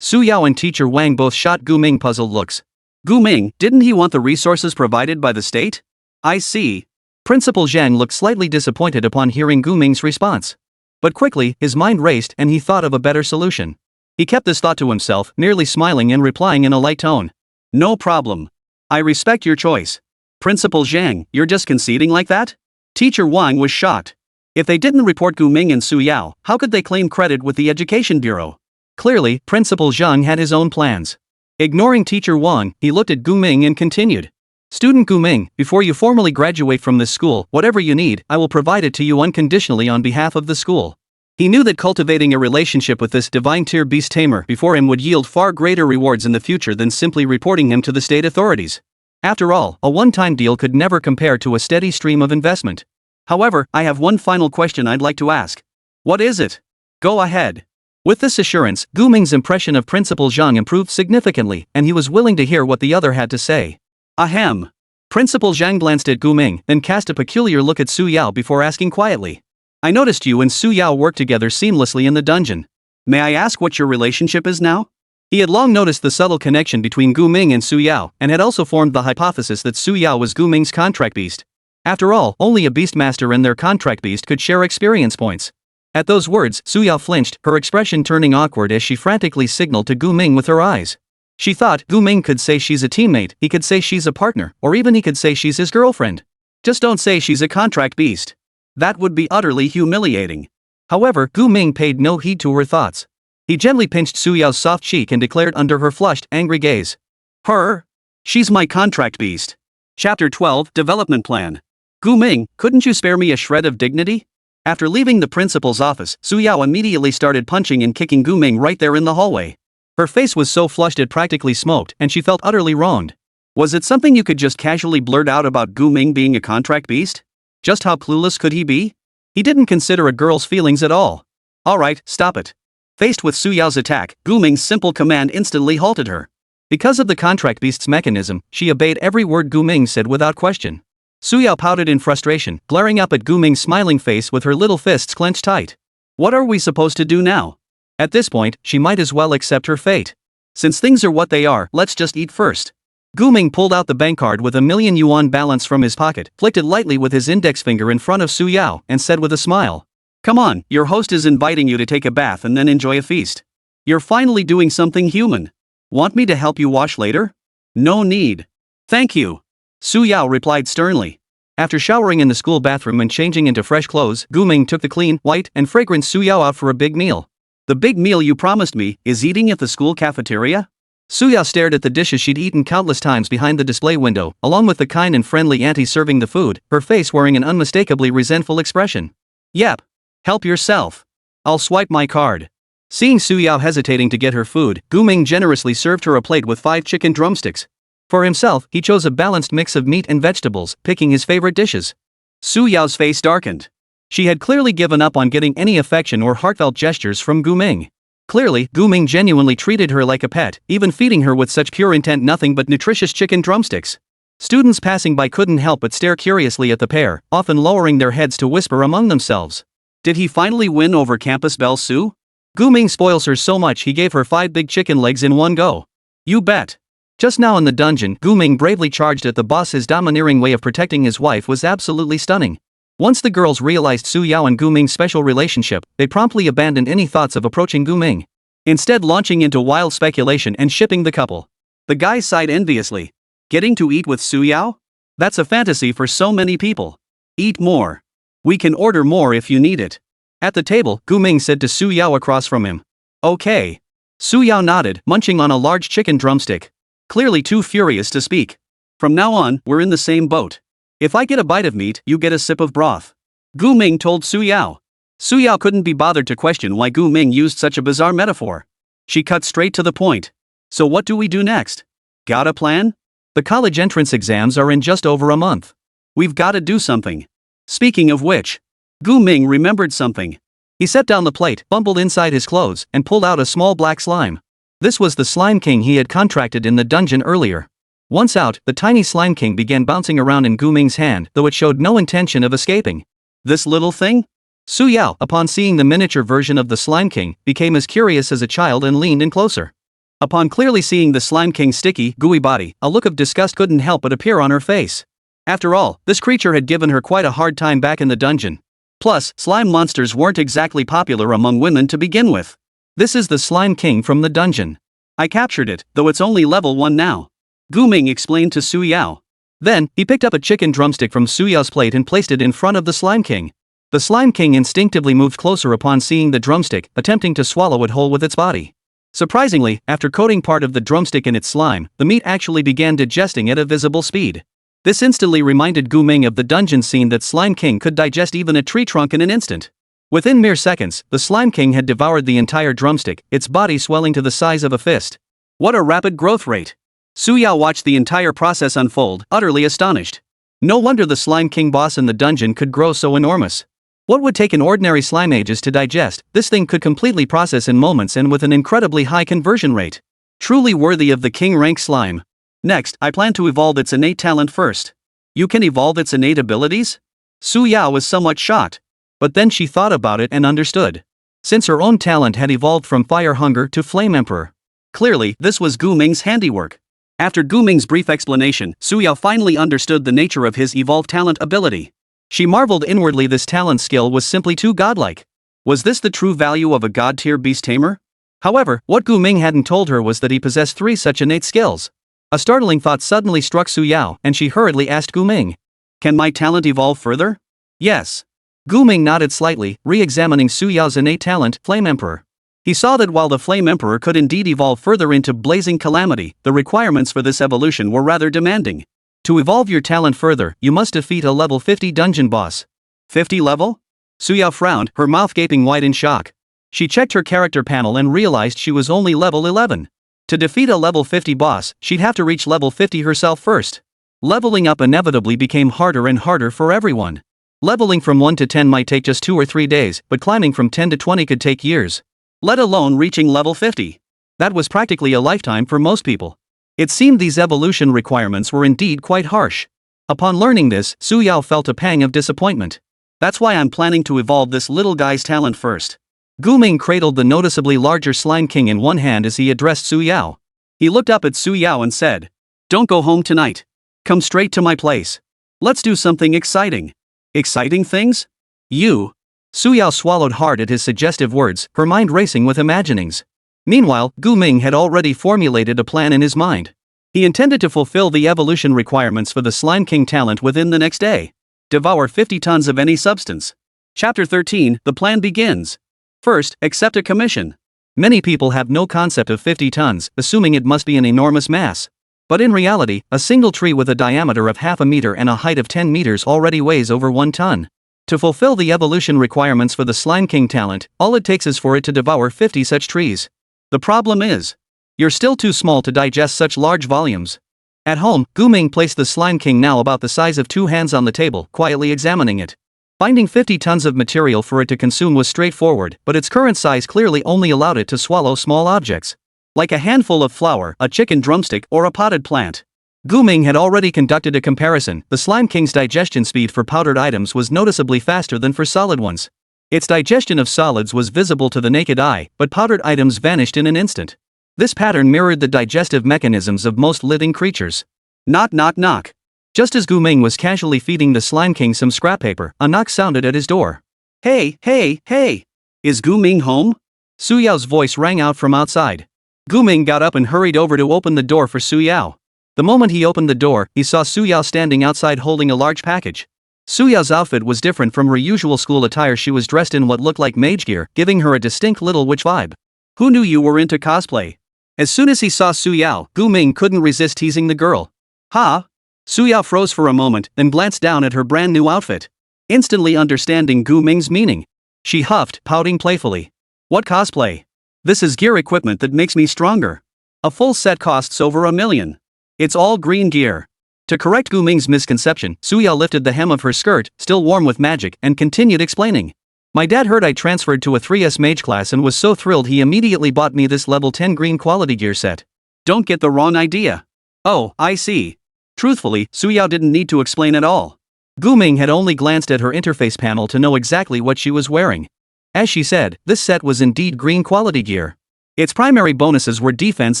Su Yao and teacher Wang both shot Gu Ming puzzled looks. Gu Ming, didn't he want the resources provided by the state? I see. Principal Zhang looked slightly disappointed upon hearing Gu Ming's response. But quickly, his mind raced and he thought of a better solution. He kept this thought to himself, nearly smiling and replying in a light tone. No problem. I respect your choice. Principal Zhang, you're just conceding like that? Teacher Wang was shocked. If they didn't report Gu Ming and Su Yao, how could they claim credit with the Education Bureau? Clearly, Principal Zhang had his own plans. Ignoring Teacher Wang, he looked at Gu Ming and continued. Student Gu Ming, before you formally graduate from this school, whatever you need, I will provide it to you unconditionally on behalf of the school. He knew that cultivating a relationship with this divine-tier beast tamer before him would yield far greater rewards in the future than simply reporting him to the state authorities. After all, a one-time deal could never compare to a steady stream of investment. However, I have one final question I'd like to ask. What is it? Go ahead. With this assurance, Gu Ming's impression of Principal Zhang improved significantly, and he was willing to hear what the other had to say. Ahem. Principal Zhang glanced at Gu Ming, then cast a peculiar look at Su Yao before asking quietly. I noticed you and Su Yao work together seamlessly in the dungeon. May I ask what your relationship is now? He had long noticed the subtle connection between Gu Ming and Su Yao, and had also formed the hypothesis that Su Yao was Gu Ming's contract beast. After all, only a beastmaster and their contract beast could share experience points. At those words, Su Yao flinched, her expression turning awkward as she frantically signaled to Gu Ming with her eyes. She thought Gu Ming could say she's a teammate, he could say she's a partner, or even he could say she's his girlfriend. Just don't say she's a contract beast. That would be utterly humiliating. However, Gu Ming paid no heed to her thoughts. He gently pinched Su Yao's soft cheek and declared under her flushed, angry gaze. Her? She's my contract beast. Chapter 12, Development Plan. Gu Ming, couldn't you spare me a shred of dignity? After leaving the principal's office, Su Yao immediately started punching and kicking Gu Ming right there in the hallway. Her face was so flushed it practically smoked, and she felt utterly wronged. Was it something you could just casually blurt out about Gu Ming being a contract beast? Just how clueless could he be? He didn't consider a girl's feelings at all. Alright, stop it. Faced with Su Yao's attack, Gu Ming's simple command instantly halted her. Because of the contract beast's mechanism, she obeyed every word Gu Ming said without question. Su Yao pouted in frustration, glaring up at Gu Ming's smiling face with her little fists clenched tight. What are we supposed to do now? At this point, she might as well accept her fate. Since things are what they are, let's just eat first. Gu Ming pulled out the bank card with a 1,000,000 yuan balance from his pocket, flicked it lightly with his index finger in front of Su Yao, and said with a smile. Come on, your host is inviting you to take a bath and then enjoy a feast. You're finally doing something human. Want me to help you wash later? No need. Thank you. Su Yao replied sternly. After showering in the school bathroom and changing into fresh clothes, Gu Ming took the clean, white, and fragrant Su Yao out for a big meal. The big meal you promised me is eating at the school cafeteria? Su Yao stared at the dishes she'd eaten countless times behind the display window, along with the kind and friendly auntie serving the food, her face wearing an unmistakably resentful expression. Yep. Help yourself. I'll swipe my card. Seeing Su Yao hesitating to get her food, Gu Ming generously served her a plate with 5 chicken drumsticks. For himself, he chose a balanced mix of meat and vegetables, picking his favorite dishes. Su Yao's face darkened. She had clearly given up on getting any affection or heartfelt gestures from Gu Ming. Clearly, Gu Ming genuinely treated her like a pet, even feeding her with such pure intent nothing but nutritious chicken drumsticks. Students passing by couldn't help but stare curiously at the pair, often lowering their heads to whisper among themselves. Did he finally win over campus belle Su? Gu Ming spoils her so much he gave her 5 big chicken legs in one go. You bet. Just now in the dungeon, Gu Ming bravely charged at the boss. His domineering way of protecting his wife was absolutely stunning. Once the girls realized Su Yao and Gu Ming's special relationship, they promptly abandoned any thoughts of approaching Gu Ming, instead launching into wild speculation and shipping the couple. The guys sighed enviously. Getting to eat with Su Yao? That's a fantasy for so many people. Eat more. We can order more if you need it. At the table, Gu Ming said to Su Yao across from him. Okay. Su Yao nodded, munching on a large chicken drumstick. Clearly too furious to speak. From now on, we're in the same boat. If I get a bite of meat, you get a sip of broth. Gu Ming told Su Yao. Su Yao couldn't be bothered to question why Gu Ming used such a bizarre metaphor. She cut straight to the point. So what do we do next? Got a plan? The college entrance exams are in just over a month. We've gotta do something. Speaking of which, Gu Ming remembered something. He set down the plate, bumbled inside his clothes, and pulled out a small black slime. This was the Slime King he had contracted in the dungeon earlier. Once out, the tiny Slime King began bouncing around in Gu Ming's hand, though it showed no intention of escaping. This little thing? Su Yao, upon seeing the miniature version of the Slime King, became as curious as a child and leaned in closer. Upon clearly seeing the Slime King's sticky, gooey body, a look of disgust couldn't help but appear on her face. After all, this creature had given her quite a hard time back in the dungeon. Plus, slime monsters weren't exactly popular among women to begin with. This is the Slime King from the dungeon. I captured it, though it's only level 1 now. Gu Ming explained to Su Yao. Then, he picked up a chicken drumstick from Su Yao's plate and placed it in front of the Slime King. The Slime King instinctively moved closer upon seeing the drumstick, attempting to swallow it whole with its body. Surprisingly, after coating part of the drumstick in its slime, the meat actually began digesting at a visible speed. This instantly reminded Gu Ming of the dungeon scene that Slime King could digest even a tree trunk in an instant. Within mere seconds, the Slime King had devoured the entire drumstick, its body swelling to the size of a fist. What a rapid growth rate! Su Yao watched the entire process unfold, utterly astonished. No wonder the Slime King boss in the dungeon could grow so enormous. What would take an ordinary slime ages to digest, this thing could completely process in moments and with an incredibly high conversion rate. Truly worthy of the king rank slime. Next, I plan to evolve its innate talent first. You can evolve its innate abilities? Su Yao was somewhat shocked. But then she thought about it and understood. Since her own talent had evolved from Fire Hunger to Flame Emperor. Clearly, this was Gu Ming's handiwork. After Gu Ming's brief explanation, Su Yao finally understood the nature of his evolved talent ability. She marveled inwardly this talent skill was simply too godlike. Was this the true value of a god-tier beast tamer? However, what Gu Ming hadn't told her was that he possessed 3 such innate skills. A startling thought suddenly struck Su Yao, and she hurriedly asked Gu Ming. Can my talent evolve further? Yes. Gu Ming nodded slightly, re-examining Su Yao's innate talent, Flame Emperor. He saw that while the Flame Emperor could indeed evolve further into Blazing Calamity, the requirements for this evolution were rather demanding. To evolve your talent further, you must defeat a level 50 dungeon boss. 50 level? Su Yao frowned, her mouth gaping wide in shock. She checked her character panel and realized she was only level 11. To defeat a level 50 boss, she'd have to reach level 50 herself first. Leveling up inevitably became harder and harder for everyone. Leveling from 1 to 10 might take just 2 or 3 days, but climbing from 10 to 20 could take years. Let alone reaching level 50. That was practically a lifetime for most people. It seemed these evolution requirements were indeed quite harsh. Upon learning this, Su Yao felt a pang of disappointment. That's why I'm planning to evolve this little guy's talent first. Gu Ming cradled the noticeably larger Slime King in one hand as he addressed Su Yao. He looked up at Su Yao and said, "Don't go home tonight. Come straight to my place. Let's do something exciting." Exciting things? You? Su Yao swallowed hard at his suggestive words, her mind racing with imaginings. Meanwhile, Gu Ming had already formulated a plan in his mind. He intended to fulfill the evolution requirements for the Slime King talent within the next day. Devour 50 tons of any substance. Chapter 13, the plan begins. First, accept a commission. Many people have no concept of 50 tons, assuming it must be an enormous mass. But in reality, a single tree with a diameter of half a meter and a height of 10 meters already weighs over 1 ton. To fulfill the evolution requirements for the Slime King talent, all it takes is for it to devour 50 such trees. The problem is, you're still too small to digest such large volumes. At home, Gu Ming placed the Slime King, now about the size of 2 hands, on the table, quietly examining it. Finding 50 tons of material for it to consume was straightforward, but its current size clearly only allowed it to swallow small objects. Like a handful of flour, a chicken drumstick, or a potted plant. Gu Ming had already conducted a comparison. The Slime King's digestion speed for powdered items was noticeably faster than for solid ones. Its digestion of solids was visible to the naked eye, but powdered items vanished in an instant. This pattern mirrored the digestive mechanisms of most living creatures. Knock knock knock. Just as Gu Ming was casually feeding the Slime King some scrap paper, a knock sounded at his door. Hey, hey, hey! Is Gu Ming home? Su Yao's voice rang out from outside. Gu Ming got up and hurried over to open the door for Su Yao. The moment he opened the door, he saw Su Yao standing outside holding a large package. Su Yao's outfit was different from her usual school attire. She was dressed in what looked like mage gear, giving her a distinct little witch vibe. Who knew you were into cosplay? As soon as he saw Su Yao, Gu Ming couldn't resist teasing the girl. Ha! Su Yao froze for a moment, then glanced down at her brand new outfit. Instantly understanding Gu Ming's meaning, she huffed, pouting playfully. What cosplay? This is gear equipment that makes me stronger. A full set costs over $1 million. It's all green gear. To correct Gu Ming's misconception, Su Yao lifted the hem of her skirt, still warm with magic, and continued explaining. My dad heard I transferred to a 3S mage class and was so thrilled he immediately bought me this level 10 green quality gear set. Don't get the wrong idea. Oh, I see. Truthfully, Su Yao didn't need to explain at all. Gu Ming had only glanced at her interface panel to know exactly what she was wearing. As she said, this set was indeed green quality gear. Its primary bonuses were defense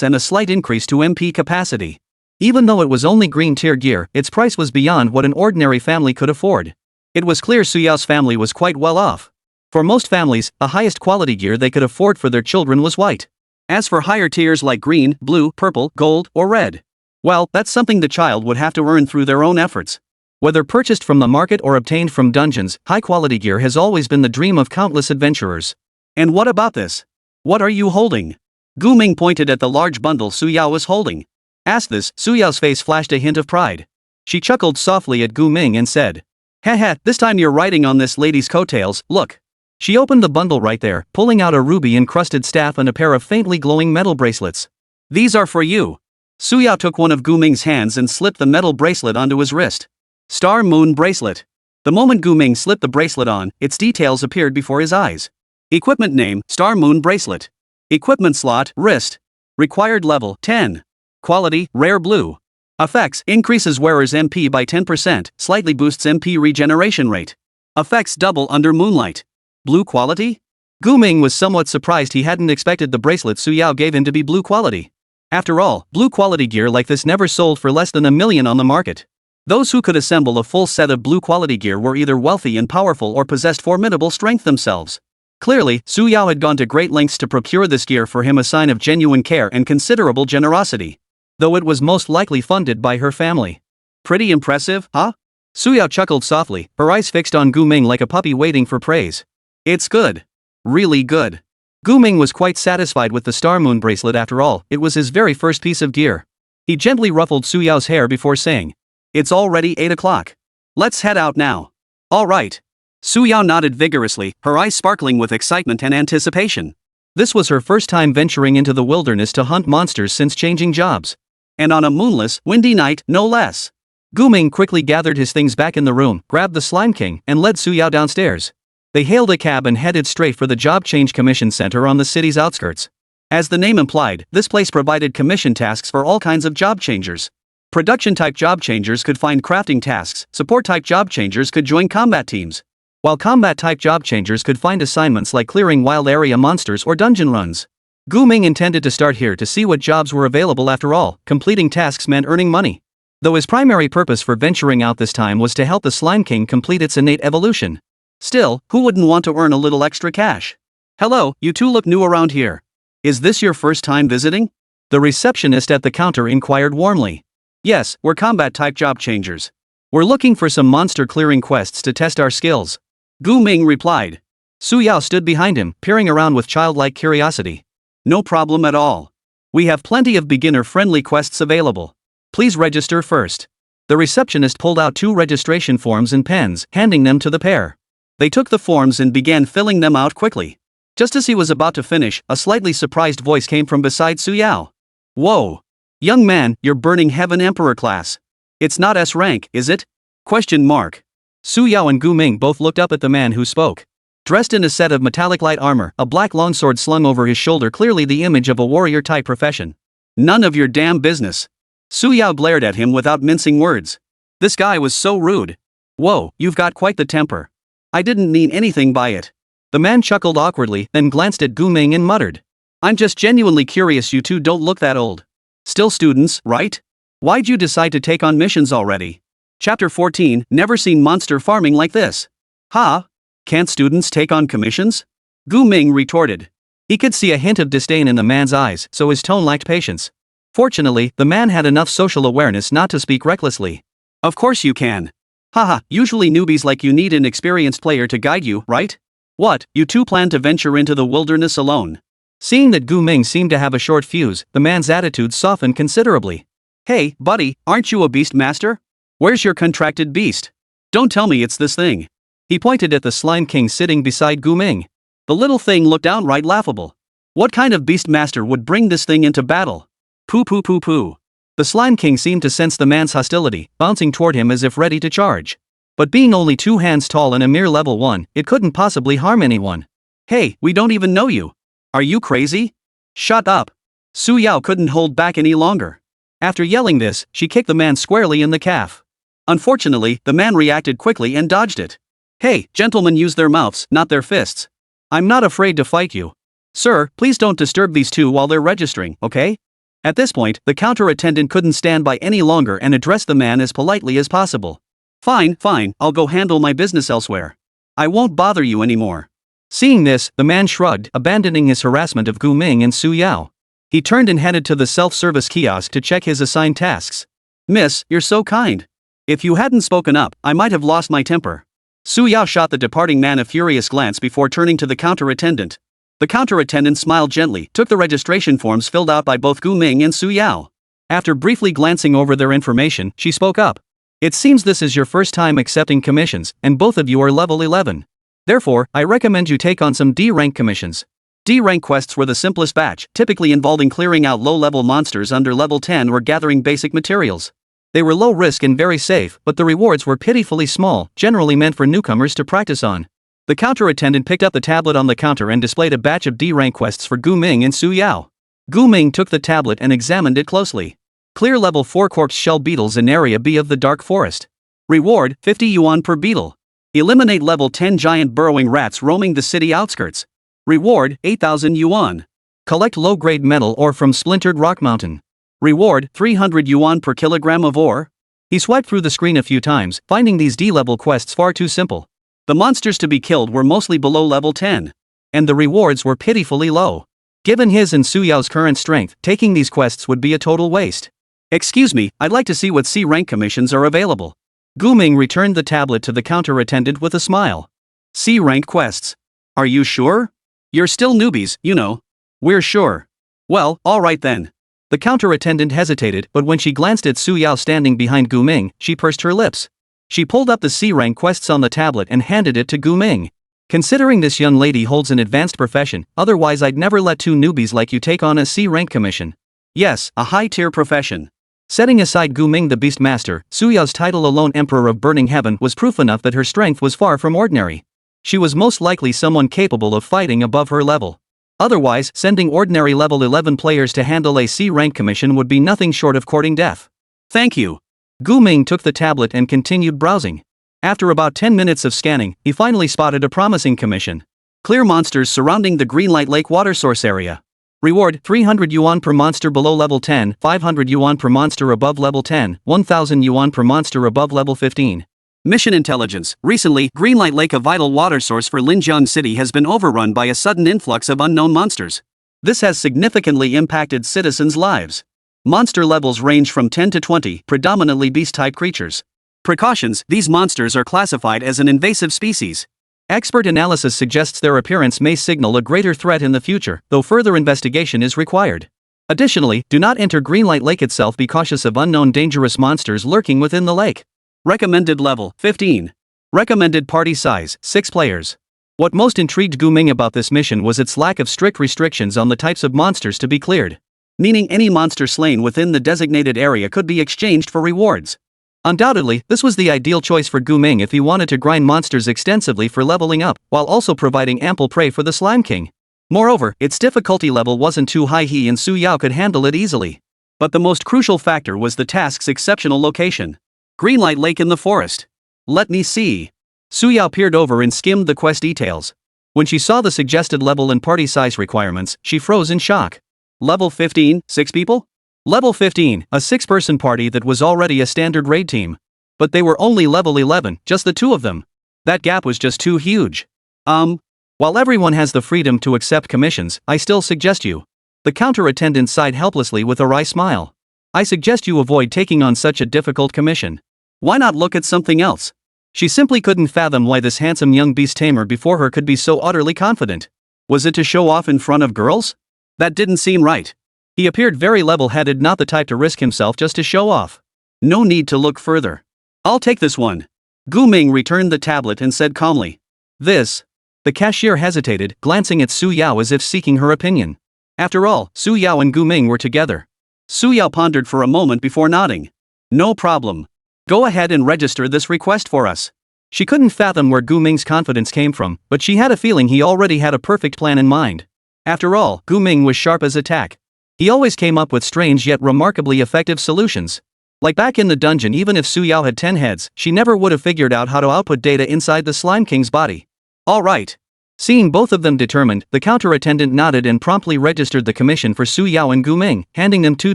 and a slight increase to MP capacity. Even though it was only green tier gear, its price was beyond what an ordinary family could afford. It was clear Su Yao's family was quite well off. For most families, the highest quality gear they could afford for their children was white. As for higher tiers like green, blue, purple, gold, or red, well, that's something the child would have to earn through their own efforts. Whether purchased from the market or obtained from dungeons, high-quality gear has always been the dream of countless adventurers. And what about this? What are you holding? Gu Ming pointed at the large bundle Su Yao was holding. Asked this, Su Yao's face flashed a hint of pride. She chuckled softly at Gu Ming and said, "Heh, this time you're riding on this lady's coattails, look." She opened the bundle right there, pulling out a ruby-encrusted staff and a pair of faintly glowing metal bracelets. These are for you. Su Yao took one of Gu Ming's hands and slipped the metal bracelet onto his wrist. Star Moon Bracelet. The moment Gu Ming slipped the bracelet on, its details appeared before his eyes. Equipment name, Star Moon Bracelet. Equipment slot, wrist. Required level, 10. Quality, rare blue. Effects, increases wearer's MP by 10%, slightly boosts MP regeneration rate. Effects double under moonlight. Blue quality? Gu Ming was somewhat surprised he hadn't expected the bracelet Su Yao gave him to be blue quality. After all, blue quality gear like this never sold for less than $1 million on the market. Those who could assemble a full set of blue quality gear were either wealthy and powerful or possessed formidable strength themselves. Clearly, Su Yao had gone to great lengths to procure this gear for him, a sign of genuine care and considerable generosity. Though it was most likely funded by her family. Pretty impressive, huh? Su Yao chuckled softly, her eyes fixed on Gu Ming like a puppy waiting for praise. It's good. Really good. Gu Ming was quite satisfied with the Star Moon bracelet. After all, it was his very first piece of gear. He gently ruffled Su Yao's hair before saying, "It's already 8 o'clock. Let's head out now." All right. Su Yao nodded vigorously, her eyes sparkling with excitement and anticipation. This was her first time venturing into the wilderness to hunt monsters since changing jobs. And on a moonless, windy night, no less. Gu Ming quickly gathered his things back in the room, grabbed the Slime King, and led Su Yao downstairs. They hailed a cab and headed straight for the Job Change Commission Center on the city's outskirts. As the name implied, this place provided commission tasks for all kinds of job changers. Production-type job changers could find crafting tasks, support-type job changers could join combat teams, while combat-type job changers could find assignments like clearing wild area monsters or dungeon runs. Gu Ming intended to start here to see what jobs were available. After all, completing tasks meant earning money. Though his primary purpose for venturing out this time was to help the Slime King complete its innate evolution. Still, who wouldn't want to earn a little extra cash? Hello, you two look new around here. Is this your first time visiting? The receptionist at the counter inquired warmly. Yes, we're combat-type job changers. We're looking for some monster clearing quests to test our skills. Gu Ming replied. Su Yao stood behind him, peering around with childlike curiosity. No problem at all. We have plenty of beginner-friendly quests available. Please register first. The receptionist pulled out 2 registration forms and pens, handing them to the pair. They took the forms and began filling them out quickly. Just as he was about to finish, a slightly surprised voice came from beside Su Yao. Whoa! Young man, you're burning heaven Emperor class. It's not S rank, is it? Question mark. Su Yao and Gu Ming both looked up at the man who spoke. Dressed in a set of metallic light armor, a black longsword slung over his shoulder, clearly the image of a warrior-type profession. None of your damn business. Su Yao glared at him without mincing words. This guy was so rude. Whoa, you've got quite the temper. I didn't mean anything by it. The man chuckled awkwardly, then glanced at Gu Ming and muttered. I'm just genuinely curious, you two don't look that old. Still students, right? Why'd you decide to take on missions already? Chapter 14, never seen monster farming like this. Huh? Can't students take on commissions? Gu Ming retorted. He could see a hint of disdain in the man's eyes, so his tone lacked patience. Fortunately, the man had enough social awareness not to speak recklessly. Of course you can. Haha, usually newbies like you need an experienced player to guide you, right? What, you two plan to venture into the wilderness alone? Seeing that Gu Ming seemed to have a short fuse, the man's attitude softened considerably. Hey, buddy, aren't you a Beastmaster? Where's your contracted beast? Don't tell me it's this thing. He pointed at the Slime King sitting beside Gu Ming. The little thing looked outright laughable. What kind of Beastmaster would bring this thing into battle? Poo poo poo poo. The Slime King seemed to sense the man's hostility, bouncing toward him as if ready to charge. But being only 2 hands tall and a mere level 1, it couldn't possibly harm anyone. Hey, we don't even know you. Are you crazy? Shut up. Su Yao couldn't hold back any longer. After yelling this, she kicked the man squarely in the calf. Unfortunately, the man reacted quickly and dodged it. Hey, gentlemen use their mouths, not their fists. I'm not afraid to fight you. Sir, please don't disturb these two while they're registering, okay? At this point, the counter attendant couldn't stand by any longer and addressed the man as politely as possible. Fine, I'll go handle my business elsewhere. I won't bother you anymore. Seeing this, the man shrugged, abandoning his harassment of Gu Ming and Su Yao. He turned and headed to the self-service kiosk to check his assigned tasks. Miss, you're so kind. If you hadn't spoken up, I might have lost my temper. Su Yao shot the departing man a furious glance before turning to the counter attendant. The counter attendant smiled gently, took the registration forms filled out by both Gu Ming and Su Yao. After briefly glancing over their information, she spoke up. It seems this is your first time accepting commissions, and both of you are level 11. Therefore, I recommend you take on some D-rank commissions. D-rank quests were the simplest batch, typically involving clearing out low-level monsters under level 10 or gathering basic materials. They were low risk and very safe, but the rewards were pitifully small, generally meant for newcomers to practice on. The counter attendant picked up the tablet on the counter and displayed a batch of D-rank quests for Gu Ming and Su Yao. Gu Ming took the tablet and examined it closely. Clear level 4 corpse shell beetles in area B of the dark forest. Reward, 50 yuan per beetle. Eliminate level 10 giant burrowing rats roaming the city outskirts. Reward, 8,000 yuan. Collect low-grade metal ore from splintered rock mountain. Reward, 300 yuan per kilogram of ore. He swiped through the screen a few times, finding these D-level quests far too simple. The monsters to be killed were mostly below level 10. And the rewards were pitifully low. Given his and Su Yao's current strength, taking these quests would be a total waste. Excuse me, I'd like to see what C-rank commissions are available. Gu Ming returned the tablet to the counter attendant with a smile. C-rank quests. Are you sure? You're still newbies, you know. We're sure. Well, alright then. The counter attendant hesitated, but when she glanced at Su Yao standing behind Gu Ming, she pursed her lips. She pulled up the C-rank quests on the tablet and handed it to Gu Ming. Considering this young lady holds an advanced profession, otherwise I'd never let 2 newbies like you take on a C-rank commission. Yes, a high-tier profession. Setting aside Gu Ming the Beastmaster, Su Yao's title alone Emperor of Burning Heaven was proof enough that her strength was far from ordinary. She was most likely someone capable of fighting above her level. Otherwise, sending ordinary level 11 players to handle a C-rank commission would be nothing short of courting death. Thank you. Gu Ming took the tablet and continued browsing. After about 10 minutes of scanning, he finally spotted a promising commission. Clear monsters surrounding the Greenlight Lake water source area. Reward, 300 yuan per monster below level 10, 500 yuan per monster above level 10, 1000 yuan per monster above level 15. Mission Intelligence. Recently, Greenlight Lake, a vital water source for Linjiang City, has been overrun by a sudden influx of unknown monsters. This has significantly impacted citizens' lives. Monster levels range from 10 to 20, predominantly beast-type creatures. Precautions: these monsters are classified as an invasive species. Expert analysis suggests their appearance may signal a greater threat in the future, though further investigation is required. Additionally, do not enter Greenlight Lake itself. Be cautious of unknown dangerous monsters lurking within the lake. Recommended level, 15. Recommended party size, 6 players. What most intrigued Gu Ming about this mission was its lack of strict restrictions on the types of monsters to be cleared. Meaning any monster slain within the designated area could be exchanged for rewards. Undoubtedly, this was the ideal choice for Gu Ming if he wanted to grind monsters extensively for leveling up, while also providing ample prey for the Slime King. Moreover, its difficulty level wasn't too high. He and Su Yao could handle it easily. But the most crucial factor was the task's exceptional location. Greenlight Lake in the forest. Let me see. Su Yao peered over and skimmed the quest details. When she saw the suggested level and party size requirements, she froze in shock. Level 15, 6 people? Level 15, a 6-person party that was already a standard raid team. But they were only level 11, just the 2 of them. That gap was just too huge. While everyone has the freedom to accept commissions, I still suggest you. The counter attendant sighed helplessly with a wry smile. I suggest you avoid taking on such a difficult commission. Why not look at something else? She simply couldn't fathom why this handsome young beast tamer before her could be so utterly confident. Was it to show off in front of girls? That didn't seem right. He appeared very level-headed, not the type to risk himself just to show off. No need to look further. I'll take this one. Gu Ming returned the tablet and said calmly. This. The cashier hesitated, glancing at Su Yao as if seeking her opinion. After all, Su Yao and Gu Ming were together. Su Yao pondered for a moment before nodding. No problem. Go ahead and register this request for us. She couldn't fathom where Gu Ming's confidence came from, but she had a feeling he already had a perfect plan in mind. After all, Gu Ming was sharp as a tack. He always came up with strange yet remarkably effective solutions. Like back in the dungeon, even if Su Yao had 10 heads, she never would have figured out how to output data inside the Slime King's body. All right. Seeing both of them determined, the counter attendant nodded and promptly registered the commission for Su Yao and Gu Ming, handing them 2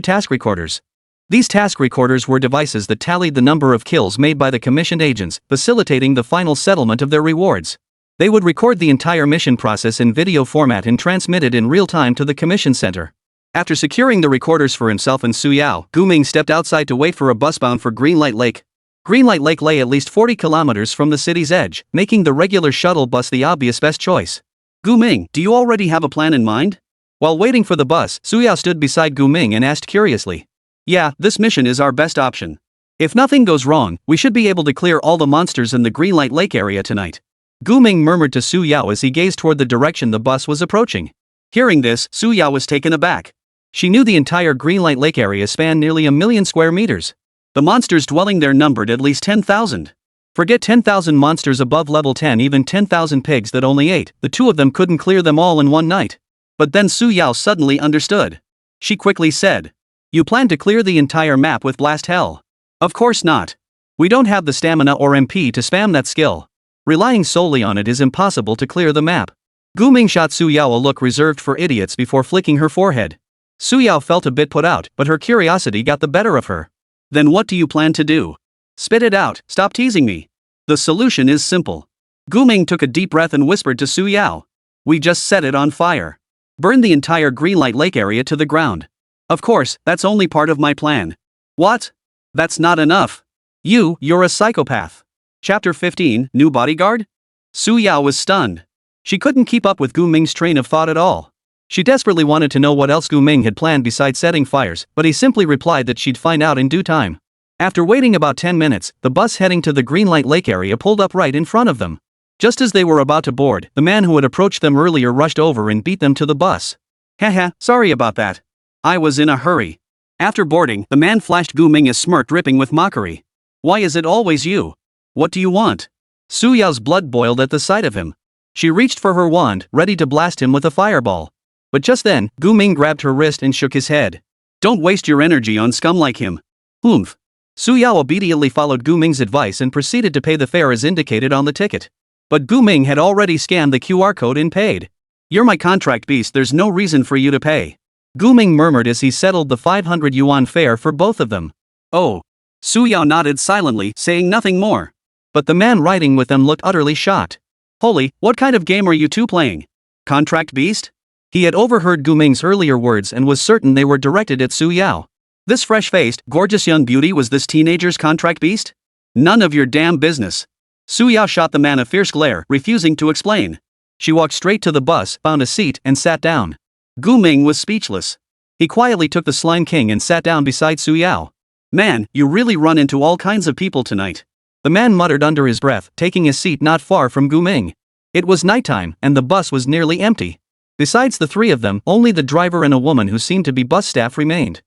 task recorders. These task recorders were devices that tallied the number of kills made by the commissioned agents, facilitating the final settlement of their rewards. They would record the entire mission process in video format and transmit it in real time to the commission center. After securing the recorders for himself and Su Yao, Gu Ming stepped outside to wait for a bus bound for Greenlight Lake. Greenlight Lake lay at least 40 kilometers from the city's edge, making the regular shuttle bus the obvious best choice. Gu Ming, do you already have a plan in mind? While waiting for the bus, Su Yao stood beside Gu Ming and asked curiously. Yeah, this mission is our best option. If nothing goes wrong, we should be able to clear all the monsters in the Greenlight Lake area tonight. Gu Ming murmured to Su Yao as he gazed toward the direction the bus was approaching. Hearing this, Su Yao was taken aback. She knew the entire Greenlight Lake area spanned nearly 1,000,000 square meters. The monsters dwelling there numbered at least 10,000. Forget 10,000 monsters above level 10, even 10,000 pigs that only ate, the two of them couldn't clear them all in one night. But then Su Yao suddenly understood. She quickly said, "You plan to clear the entire map with Blast Hell?" "Of course not. We don't have the stamina or MP to spam that skill. Relying solely on it is impossible to clear the map." Gu Ming shot Su Yao a look reserved for idiots before flicking her forehead. Su Yao felt a bit put out, but her curiosity got the better of her. "Then what do you plan to do? Spit it out, stop teasing me." "The solution is simple." Gu Ming took a deep breath and whispered to Su Yao. "We just set it on fire. Burn the entire Greenlight Lake area to the ground." "Of course, that's only part of my plan." "What? That's not enough. You're a psychopath." Chapter 15, New Bodyguard? Su Yao was stunned. She couldn't keep up with Gu Ming's train of thought at all. She desperately wanted to know what else Gu Ming had planned besides setting fires, but he simply replied that she'd find out in due time. After waiting about 10 minutes, the bus heading to the Greenlight Lake area pulled up right in front of them. Just as they were about to board, the man who had approached them earlier rushed over and beat them to the bus. "Haha, sorry about that. I was in a hurry." After boarding, the man flashed Gu Ming a smirk dripping with mockery. "Why is it always you? What do you want?" Su Yao's blood boiled at the sight of him. She reached for her wand, ready to blast him with a fireball. But just then, Gu Ming grabbed her wrist and shook his head. "Don't waste your energy on scum like him." "Oomph." Su Yao obediently followed Gu Ming's advice and proceeded to pay the fare as indicated on the ticket. But Gu Ming had already scanned the QR code and paid. "You're my contract beast, there's no reason for you to pay." Gu Ming murmured as he settled the 500 yuan fare for both of them. "Oh." Su Yao nodded silently, saying nothing more. But the man riding with them looked utterly shocked. "Holy, what kind of game are you two playing? Contract beast?" He had overheard Gu Ming's earlier words and was certain they were directed at Su Yao. This fresh-faced, gorgeous young beauty was this teenager's contract beast? None of your damn business. Su Yao shot the man a fierce glare, refusing to explain. She walked straight to the bus, found a seat, and sat down. Gu Ming was speechless. He quietly took the Slime King and sat down beside Su Yao. "Man, you really run into all kinds of people tonight." The man muttered under his breath, taking a seat not far from Gu Ming. It was nighttime, and the bus was nearly empty. Besides the three of them, only the driver and a woman who seemed to be bus staff remained.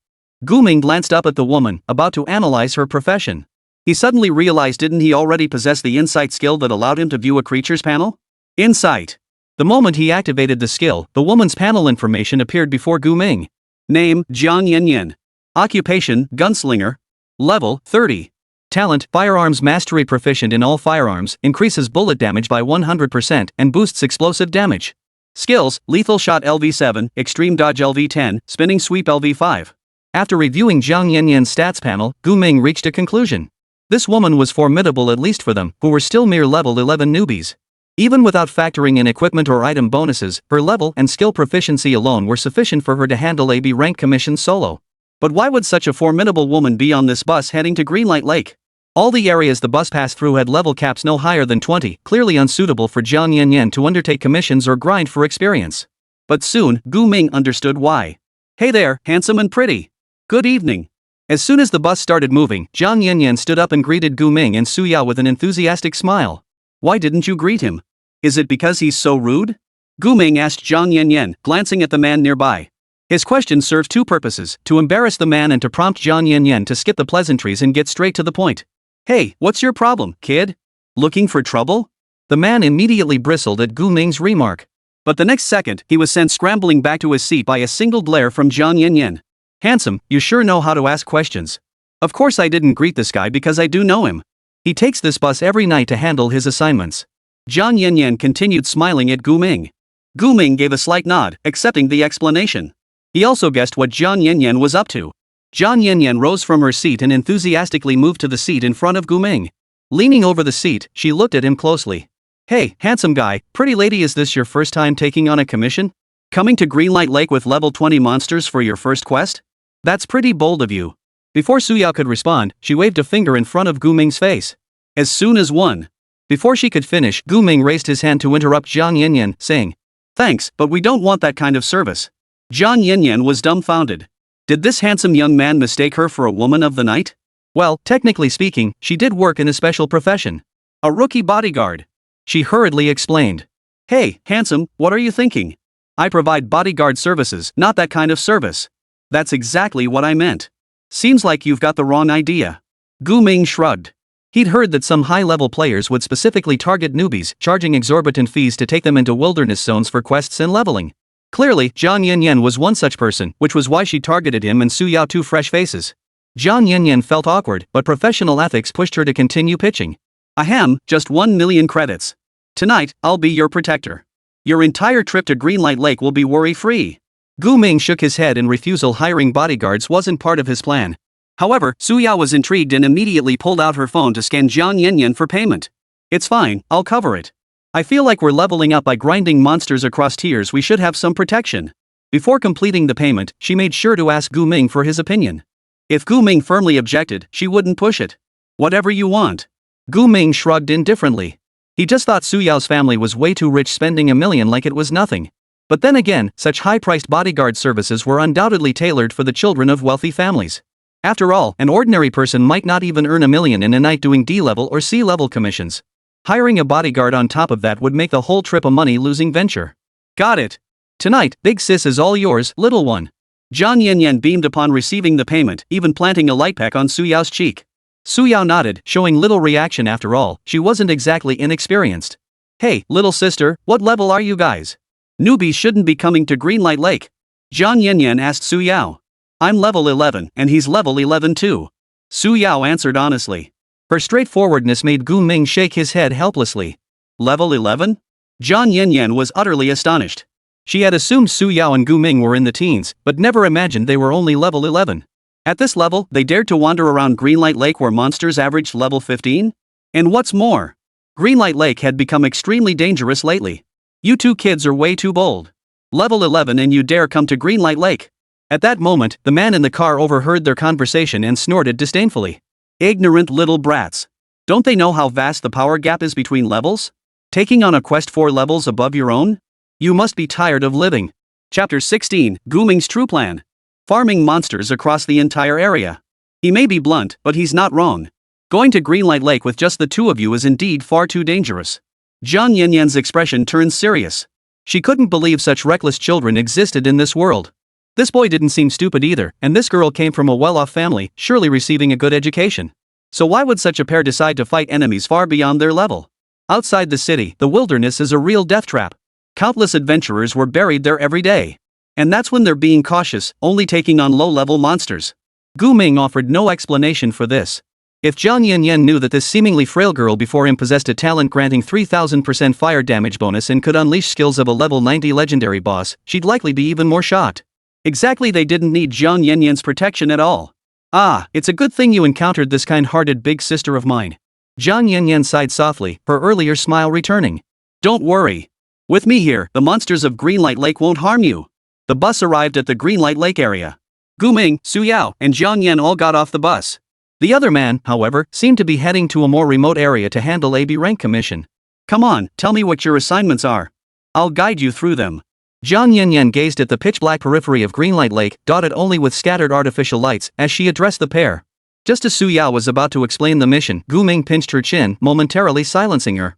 Gu Ming glanced up at the woman, about to analyze her profession. He suddenly realized, didn't he already possess the insight skill that allowed him to view a creature's panel? Insight. The moment he activated the skill, the woman's panel information appeared before Gu Ming. Name, Jiang Yanyan. Occupation, gunslinger. Level, 30. Talent, firearms mastery, proficient in all firearms, increases bullet damage by 100% and boosts explosive damage. Skills, lethal shot LV7, extreme dodge LV10, spinning sweep LV5. After reviewing Jiang Yanyan's stats panel, Gu Ming reached a conclusion. This woman was formidable, at least for them, who were still mere level 11 newbies. Even without factoring in equipment or item bonuses, her level and skill proficiency alone were sufficient for her to handle AB rank commissions solo. But why would such a formidable woman be on this bus heading to Greenlight Lake? All the areas the bus passed through had level caps no higher than 20, clearly unsuitable for Jiang Yanyan to undertake commissions or grind for experience. But soon, Gu Ming understood why. Hey there, handsome and pretty. Good evening. As soon as the bus started moving, Jiang Yanyan stood up and greeted Gu Ming and Su Yao with an enthusiastic smile. Why didn't you greet him? Is it because he's so rude? Gu Ming asked Jiang Yanyan, glancing at the man nearby. His question served two purposes, to embarrass the man and to prompt Jiang Yanyan to skip the pleasantries and get straight to the point. Hey, what's your problem, kid? Looking for trouble? The man immediately bristled at Gu Ming's remark. But the next second, he was sent scrambling back to his seat by a single glare from Jiang Yanyan. Handsome, you sure know how to ask questions. Of course I didn't greet this guy because I do know him. He takes this bus every night to handle his assignments. Jiang Yanyan continued smiling at Gu Ming. Gu Ming gave a slight nod, accepting the explanation. He also guessed what Jiang Yanyan was up to. Jiang Yanyan rose from her seat and enthusiastically moved to the seat in front of Gu Ming. Leaning over the seat, she looked at him closely. Hey, handsome guy, pretty lady, is this your first time taking on a commission? Coming to Greenlight Lake with level 20 monsters for your first quest? That's pretty bold of you. Before Su Yao could respond, she waved a finger in front of Gu Ming's face. As soon as one. Before she could finish, Gu Ming raised his hand to interrupt Jiang Yanyan, saying, Thanks, but we don't want that kind of service. Jiang Yanyan was dumbfounded. Did this handsome young man mistake her for a woman of the night? Well, technically speaking, she did work in a special profession. A rookie bodyguard. She hurriedly explained. Hey, handsome, what are you thinking? I provide bodyguard services, not that kind of service. That's exactly what I meant. Seems like you've got the wrong idea. Gu Ming shrugged. He'd heard that some high-level players would specifically target newbies, charging exorbitant fees to take them into wilderness zones for quests and leveling. Clearly, Jiang Yanyan was one such person, which was why she targeted him and Su Yao, two fresh faces. Jiang Yanyan felt awkward, but professional ethics pushed her to continue pitching. Ahem, just 1 million credits. Tonight, I'll be your protector. Your entire trip to Greenlight Lake will be worry-free. Gu Ming shook his head in refusal. Hiring bodyguards wasn't part of his plan. However, Su Yao was intrigued and immediately pulled out her phone to scan Jiang Yanyan for payment. It's fine, I'll cover it. I feel like we're leveling up by grinding monsters across tiers. We should have some protection. Before completing the payment, she made sure to ask Gu Ming for his opinion. If Gu Ming firmly objected, she wouldn't push it. Whatever you want. Gu Ming shrugged indifferently. He just thought Su Yao's family was way too rich, spending $1 million like it was nothing. But then again, such high-priced bodyguard services were undoubtedly tailored for the children of wealthy families. After all, an ordinary person might not even earn $1 million in a night doing D-level or C-level commissions. Hiring a bodyguard on top of that would make the whole trip a money-losing venture. Got it. Tonight, big sis is all yours, little one. Jiang Yanyan beamed upon receiving the payment, even planting a light peck on Su Yao's cheek. Su Yao nodded, showing little reaction. After all, she wasn't exactly inexperienced. Hey, little sister, what level are you guys? Newbies shouldn't be coming to Greenlight Lake. Jiang Yanyan asked Su Yao. I'm level 11, and he's level 11 too. Su Yao answered honestly. Her straightforwardness made Gu Ming shake his head helplessly. Level 11? Jiang Yanyan was utterly astonished. She had assumed Su Yao and Gu Ming were in the teens, but never imagined they were only level 11. At this level, they dared to wander around Greenlight Lake where monsters averaged level 15? And what's more, Greenlight Lake had become extremely dangerous lately. You two kids are way too bold. Level 11 and you dare come to Greenlight Lake. At that moment, the man in the car overheard their conversation and snorted disdainfully. Ignorant little brats. Don't they know how vast the power gap is between levels? Taking on a quest 4 levels above your own? You must be tired of living. Chapter 16, Gu Ming's True Plan. Farming monsters across the entire area. He may be blunt, but he's not wrong. Going to Greenlight Lake with just the two of you is indeed far too dangerous. Jiang Yanyan's expression turned serious. She couldn't believe such reckless children existed in this world. This boy didn't seem stupid either, and this girl came from a well-off family, surely receiving a good education. So why would such a pair decide to fight enemies far beyond their level? Outside the city, the wilderness is a real death trap. Countless adventurers were buried there every day. And that's when they're being cautious, only taking on low-level monsters. Gu Ming offered no explanation for this. If Jiang Yanyan knew that this seemingly frail girl before him possessed a talent granting 3000% fire damage bonus and could unleash skills of a level 90 legendary boss, she'd likely be even more shocked. Exactly, they didn't need Jiang Yanyan's protection at all. Ah, it's a good thing you encountered this kind-hearted big sister of mine. Jiang Yanyan sighed softly, her earlier smile returning. Don't worry. With me here, the monsters of Greenlight Lake won't harm you. The bus arrived at the Greenlight Lake area. Gu Ming, Su Yao, and Jiang Yan all got off the bus. The other man, however, seemed to be heading to a more remote area to handle a B rank commission. Come on, tell me what your assignments are. I'll guide you through them. Jiang Yanyan gazed at the pitch-black periphery of Greenlight Lake, dotted only with scattered artificial lights, as she addressed the pair. Just as Su Yao was about to explain the mission, Gu Ming pinched her chin, momentarily silencing her.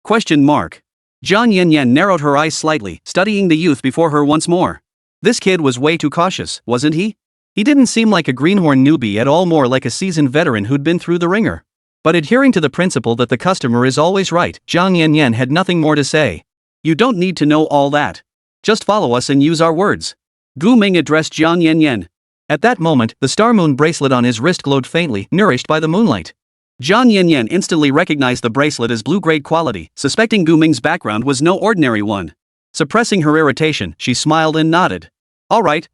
Question mark. Jiang Yanyan narrowed her eyes slightly, studying the youth before her once more. This kid was way too cautious, wasn't he? He didn't seem like a greenhorn newbie at all, more like a seasoned veteran who'd been through the ringer. But adhering to the principle that the customer is always right, Jiang Yanyan had nothing more to say. You don't need to know all that. Just follow us and use our words. Gu Ming addressed Jiang Yanyan. At that moment, the star moon bracelet on his wrist glowed faintly, nourished by the moonlight. Jiang Yanyan instantly recognized the bracelet as blue-grade quality, suspecting Gu Ming's background was no ordinary one. Suppressing her irritation, she smiled and nodded. All right.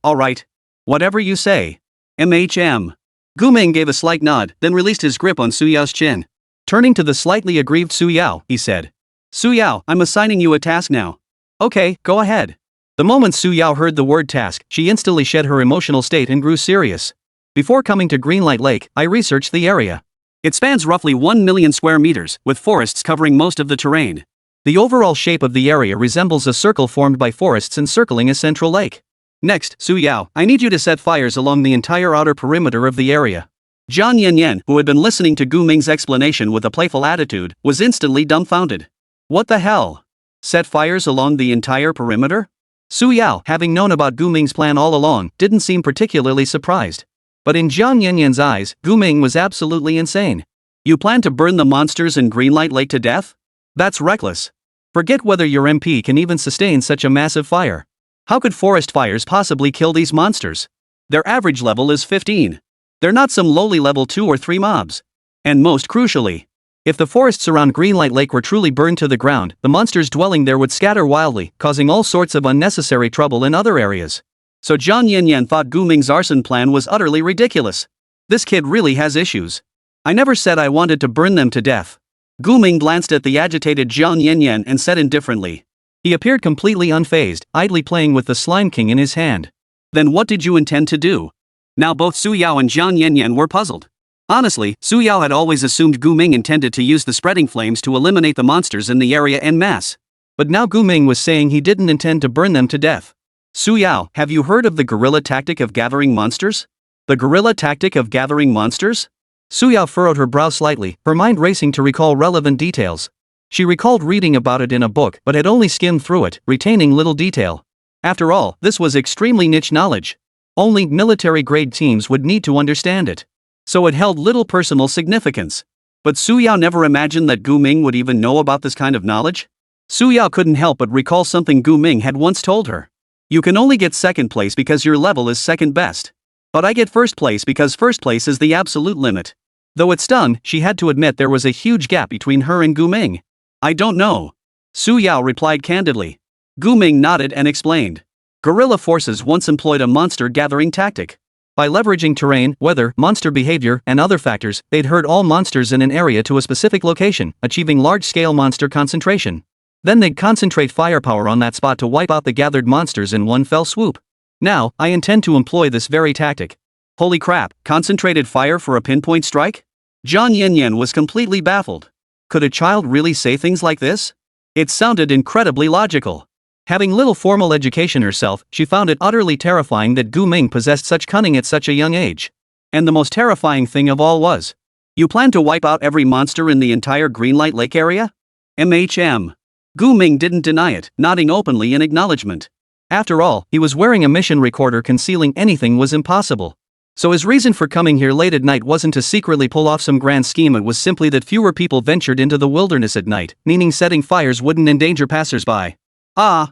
Whatever you say. Gu Ming gave a slight nod, then released his grip on Su Yao's chin. Turning to the slightly aggrieved Su Yao, he said. Su Yao, I'm assigning you a task now. Okay, go ahead. The moment Su Yao heard the word task, she instantly shed her emotional state and grew serious. Before coming to Greenlight Lake, I researched the area. It spans roughly 1 million square meters, with forests covering most of the terrain. The overall shape of the area resembles a circle formed by forests encircling a central lake. Next, Su Yao, I need you to set fires along the entire outer perimeter of the area. Jiang Yanyan, who had been listening to Gu Ming's explanation with a playful attitude, was instantly dumbfounded. What the hell? Set fires along the entire perimeter? Su Yao, having known about Gu Ming's plan all along, didn't seem particularly surprised. But in Jiang Yanyan's eyes, Gu Ming was absolutely insane. You plan to burn the monsters in Greenlight Lake to death? That's reckless. Forget whether your MP can even sustain such a massive fire. How could forest fires possibly kill these monsters? Their average level is 15. They're not some lowly level 2 or 3 mobs. And most crucially, if the forests around Greenlight Lake were truly burned to the ground, the monsters dwelling there would scatter wildly, causing all sorts of unnecessary trouble in other areas. So Jiang Yanyan thought Gu Ming's arson plan was utterly ridiculous. This kid really has issues. I never said I wanted to burn them to death. Gu Ming glanced at the agitated Jiang Yanyan and said indifferently. He appeared completely unfazed, idly playing with the Slime King in his hand. Then what did you intend to do? Now both Su Yao and Jiang Yanyan were puzzled. Honestly, Su Yao had always assumed Gu Ming intended to use the spreading flames to eliminate the monsters in the area en masse. But now Gu Ming was saying he didn't intend to burn them to death. Su Yao, have you heard of the guerrilla tactic of gathering monsters? The guerrilla tactic of gathering monsters? Su Yao furrowed her brow slightly, her mind racing to recall relevant details. She recalled reading about it in a book but had only skimmed through it, retaining little detail. After all, this was extremely niche knowledge. Only military-grade teams would need to understand it. So it held little personal significance. But Su Yao never imagined that Gu Ming would even know about this kind of knowledge. Su Yao couldn't help but recall something Gu Ming had once told her. You can only get second place because your level is second best. But I get first place because first place is the absolute limit. Though it stung, she had to admit there was a huge gap between her and Gu Ming. I don't know. Su Yao replied candidly. Gu Ming nodded and explained. Guerrilla forces once employed a monster-gathering tactic. By leveraging terrain, weather, monster behavior, and other factors, they'd herd all monsters in an area to a specific location, achieving large-scale monster concentration. Then they'd concentrate firepower on that spot to wipe out the gathered monsters in one fell swoop. Now, I intend to employ this very tactic. Holy crap, concentrated fire for a pinpoint strike? Jiang Yanyan was completely baffled. Could a child really say things like this? It sounded incredibly logical. Having little formal education herself, she found it utterly terrifying that Gu Ming possessed such cunning at such a young age. And the most terrifying thing of all was, you plan to wipe out every monster in the entire Greenlight Lake area? Gu Ming didn't deny it, nodding openly in acknowledgement. After all, he was wearing a mission recorder, concealing anything was impossible. So his reason for coming here late at night wasn't to secretly pull off some grand scheme, it was simply that fewer people ventured into the wilderness at night, meaning setting fires wouldn't endanger passersby.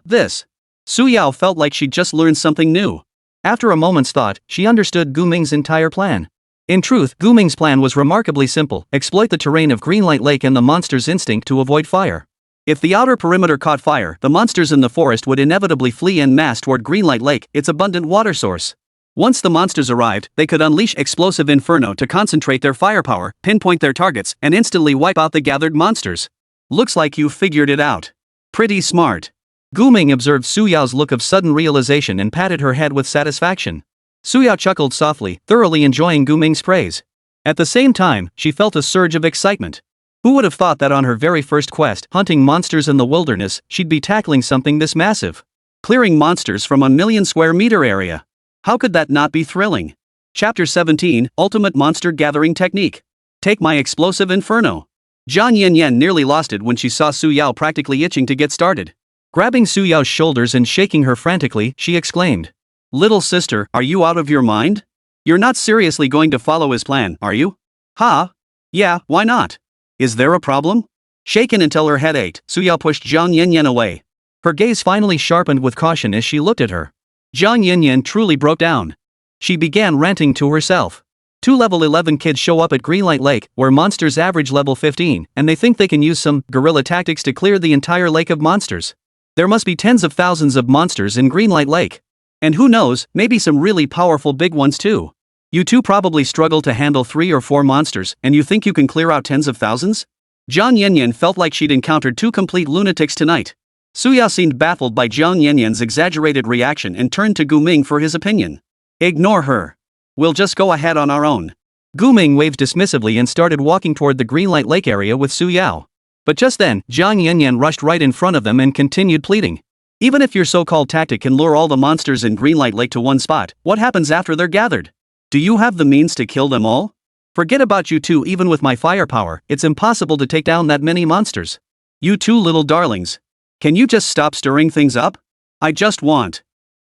This. Su Yao felt like she'd just learned something new. After a moment's thought, she understood Gu Ming's entire plan. In truth, Gu Ming's plan was remarkably simple: exploit the terrain of Greenlight Lake and the monster's instinct to avoid fire. If the outer perimeter caught fire, the monsters in the forest would inevitably flee en masse toward Greenlight Lake, its abundant water source. Once the monsters arrived, they could unleash explosive inferno to concentrate their firepower, pinpoint their targets, and instantly wipe out the gathered monsters. Looks like you figured it out. Pretty smart. Gu Ming observed Su Yao's look of sudden realization and patted her head with satisfaction. Su Yao chuckled softly, thoroughly enjoying Gu Ming's praise. At the same time, she felt a surge of excitement. Who would have thought that on her very first quest, hunting monsters in the wilderness, she'd be tackling something this massive? Clearing monsters from a 1,000,000 square meter area. How could that not be thrilling? Chapter 17, Ultimate Monster Gathering Technique. Take my explosive inferno. Jiang Yanyan nearly lost it when she saw Su Yao practically itching to get started. Grabbing Su Yao's shoulders and shaking her frantically, she exclaimed. Little sister, are you out of your mind? You're not seriously going to follow his plan, are you? Ha? Yeah, why not? Is there a problem? Shaken until her head ached, Su Yao pushed Jiang Yanyan away. Her gaze finally sharpened with caution as she looked at her. Jiang Yanyan truly broke down. She began ranting to herself. 2 level 11 kids show up at Greenlight Lake, where monsters average level 15, and they think they can use some guerrilla tactics to clear the entire lake of monsters. There must be tens of thousands of monsters in Greenlight Lake. And who knows, maybe some really powerful big ones too. You two probably struggle to handle 3 or 4 monsters, and you think you can clear out tens of thousands? Jiang Yanyan felt like she'd encountered 2 complete lunatics tonight. Su Yao seemed baffled by Jiang Yanyan's exaggerated reaction and turned to Gu Ming for his opinion. Ignore her. We'll just go ahead on our own. Gu Ming waved dismissively and started walking toward the Greenlight Lake area with Su Yao. But just then, Jiang Yanyan rushed right in front of them and continued pleading. Even if your so-called tactic can lure all the monsters in Greenlight Lake to one spot, what happens after they're gathered? Do you have the means to kill them all? Forget about you two. Even with my firepower, it's impossible to take down that many monsters. You two little darlings. Can you just stop stirring things up?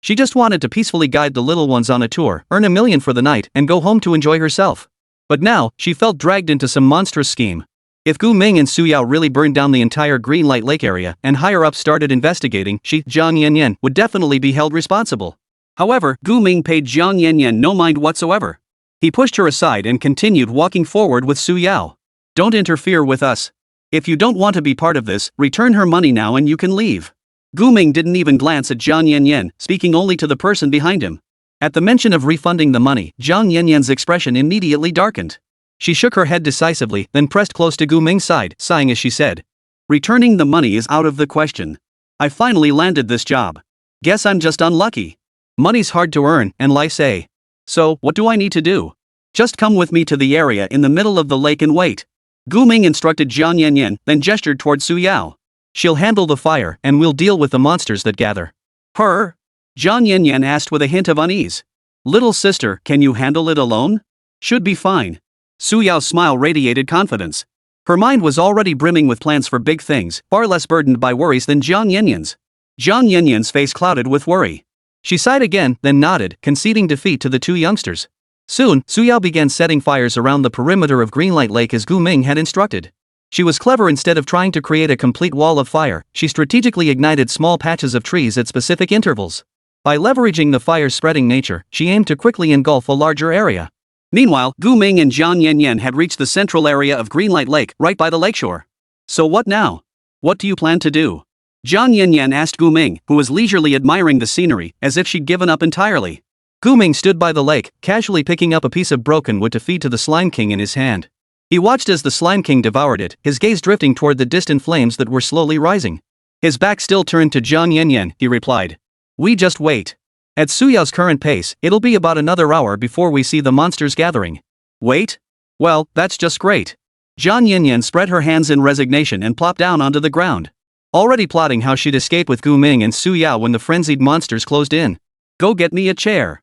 She just wanted to peacefully guide the little ones on a tour, earn 1,000,000 for the night, and go home to enjoy herself. But now, she felt dragged into some monstrous scheme. If Gu Ming and Su Yao really burned down the entire Greenlight Lake area, and higher up started investigating, Jiang Yanyan, would definitely be held responsible. However, Gu Ming paid Jiang Yanyan no mind whatsoever. He pushed her aside and continued walking forward with Su Yao. Don't interfere with us. If you don't want to be part of this, return her money now and you can leave. Gu Ming didn't even glance at Jiang Yanyan, speaking only to the person behind him. At the mention of refunding the money, Jiang Yanyan's expression immediately darkened. She shook her head decisively, then pressed close to Gu Ming's side, sighing as she said, returning the money is out of the question. I finally landed this job. Guess I'm just unlucky. Money's hard to earn, and life's a. So, what do I need to do? Just come with me to the area in the middle of the lake and wait. Gu Ming instructed Jiang Yanyan, then gestured toward Su Yao. She'll handle the fire, and we'll deal with the monsters that gather. Her? Jiang Yanyan asked with a hint of unease. Little sister, can you handle it alone? Should be fine. Su Yao's smile radiated confidence. Her mind was already brimming with plans for big things, far less burdened by worries than Jiang Yanyan's. Jiang Yanyan's face clouded with worry. She sighed again, then nodded, conceding defeat to the 2 youngsters. Soon, Su Yao began setting fires around the perimeter of Greenlight Lake as Gu Ming had instructed. She was clever. Instead of trying to create a complete wall of fire, she strategically ignited small patches of trees at specific intervals. By leveraging the fire's spreading nature, she aimed to quickly engulf a larger area. Meanwhile, Gu Ming and Jiang Yanyan had reached the central area of Greenlight Lake, right by the lakeshore. So what now? What do you plan to do? Jiang Yanyan asked Gu Ming, who was leisurely admiring the scenery, as if she'd given up entirely. Gu Ming stood by the lake, casually picking up a piece of broken wood to feed to the Slime King in his hand. He watched as the Slime King devoured it, his gaze drifting toward the distant flames that were slowly rising. His back still turned to Jiang Yanyan, he replied. We just wait. At Su Yao's current pace, it'll be about another hour before we see the monsters gathering. Wait? Well, that's just great. Jiang Yanyan spread her hands in resignation and plopped down onto the ground. Already plotting how she'd escape with Gu Ming and Su Yao when the frenzied monsters closed in. Go get me a chair.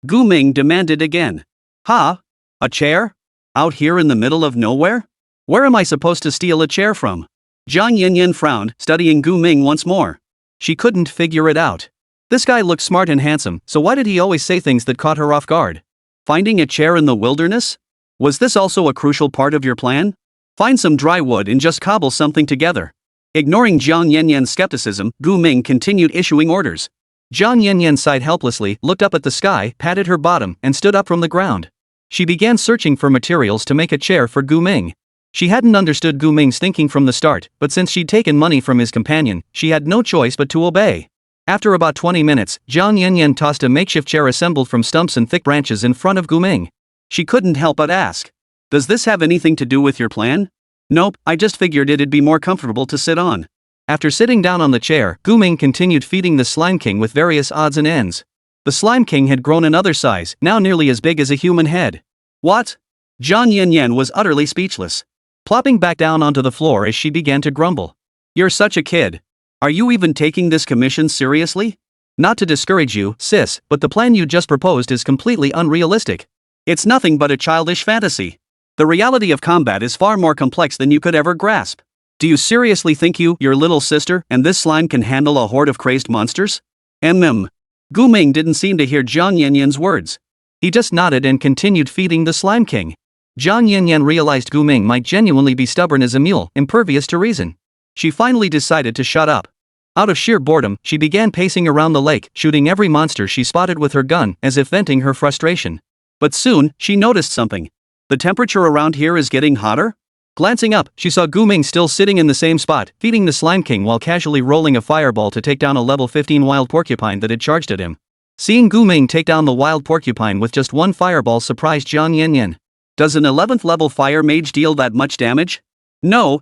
Gu Ming demanded again. Ha? A chair? Out here in the middle of nowhere? Where am I supposed to steal a chair from? Jiang Yanyan frowned, studying Gu Ming once more. She couldn't figure it out. This guy looked smart and handsome, so why did he always say things that caught her off guard? Finding a chair in the wilderness? Was this also a crucial part of your plan? Find some dry wood and just cobble something together. Ignoring Jiang Yanyan's skepticism, Gu Ming continued issuing orders. Jiang Yanyan sighed helplessly, looked up at the sky, patted her bottom, and stood up from the ground. She began searching for materials to make a chair for Gu Ming. She hadn't understood Gu Ming's thinking from the start, but since she'd taken money from his companion, she had no choice but to obey. After about 20 minutes, Jiang Yanyan tossed a makeshift chair assembled from stumps and thick branches in front of Gu Ming. She couldn't help but ask, does this have anything to do with your plan? Nope, I just figured it'd be more comfortable to sit on. After sitting down on the chair, Gu Ming continued feeding the Slime King with various odds and ends. The Slime King had grown another size, now nearly as big as a human head. What? Jiang Yanyan was utterly speechless. Plopping back down onto the floor as she began to grumble. You're such a kid. Are you even taking this commission seriously? Not to discourage you, sis, but the plan you just proposed is completely unrealistic. It's nothing but a childish fantasy. The reality of combat is far more complex than you could ever grasp. Do you seriously think your little sister, and this slime can handle a horde of crazed monsters? Gu Ming didn't seem to hear Jiang Yanyan's words. He just nodded and continued feeding the Slime King. Jiang Yanyan realized Gu Ming might genuinely be stubborn as a mule, impervious to reason. She finally decided to shut up. Out of sheer boredom, she began pacing around the lake, shooting every monster she spotted with her gun, as if venting her frustration. But soon, she noticed something. The temperature around here is getting hotter? Glancing up, she saw Gu Ming still sitting in the same spot, feeding the Slime King while casually rolling a fireball to take down a level 15 wild porcupine that had charged at him. Seeing Gu Ming take down the wild porcupine with just one fireball surprised Jiang Yanyan. Does an 11th level fire mage deal that much damage? No.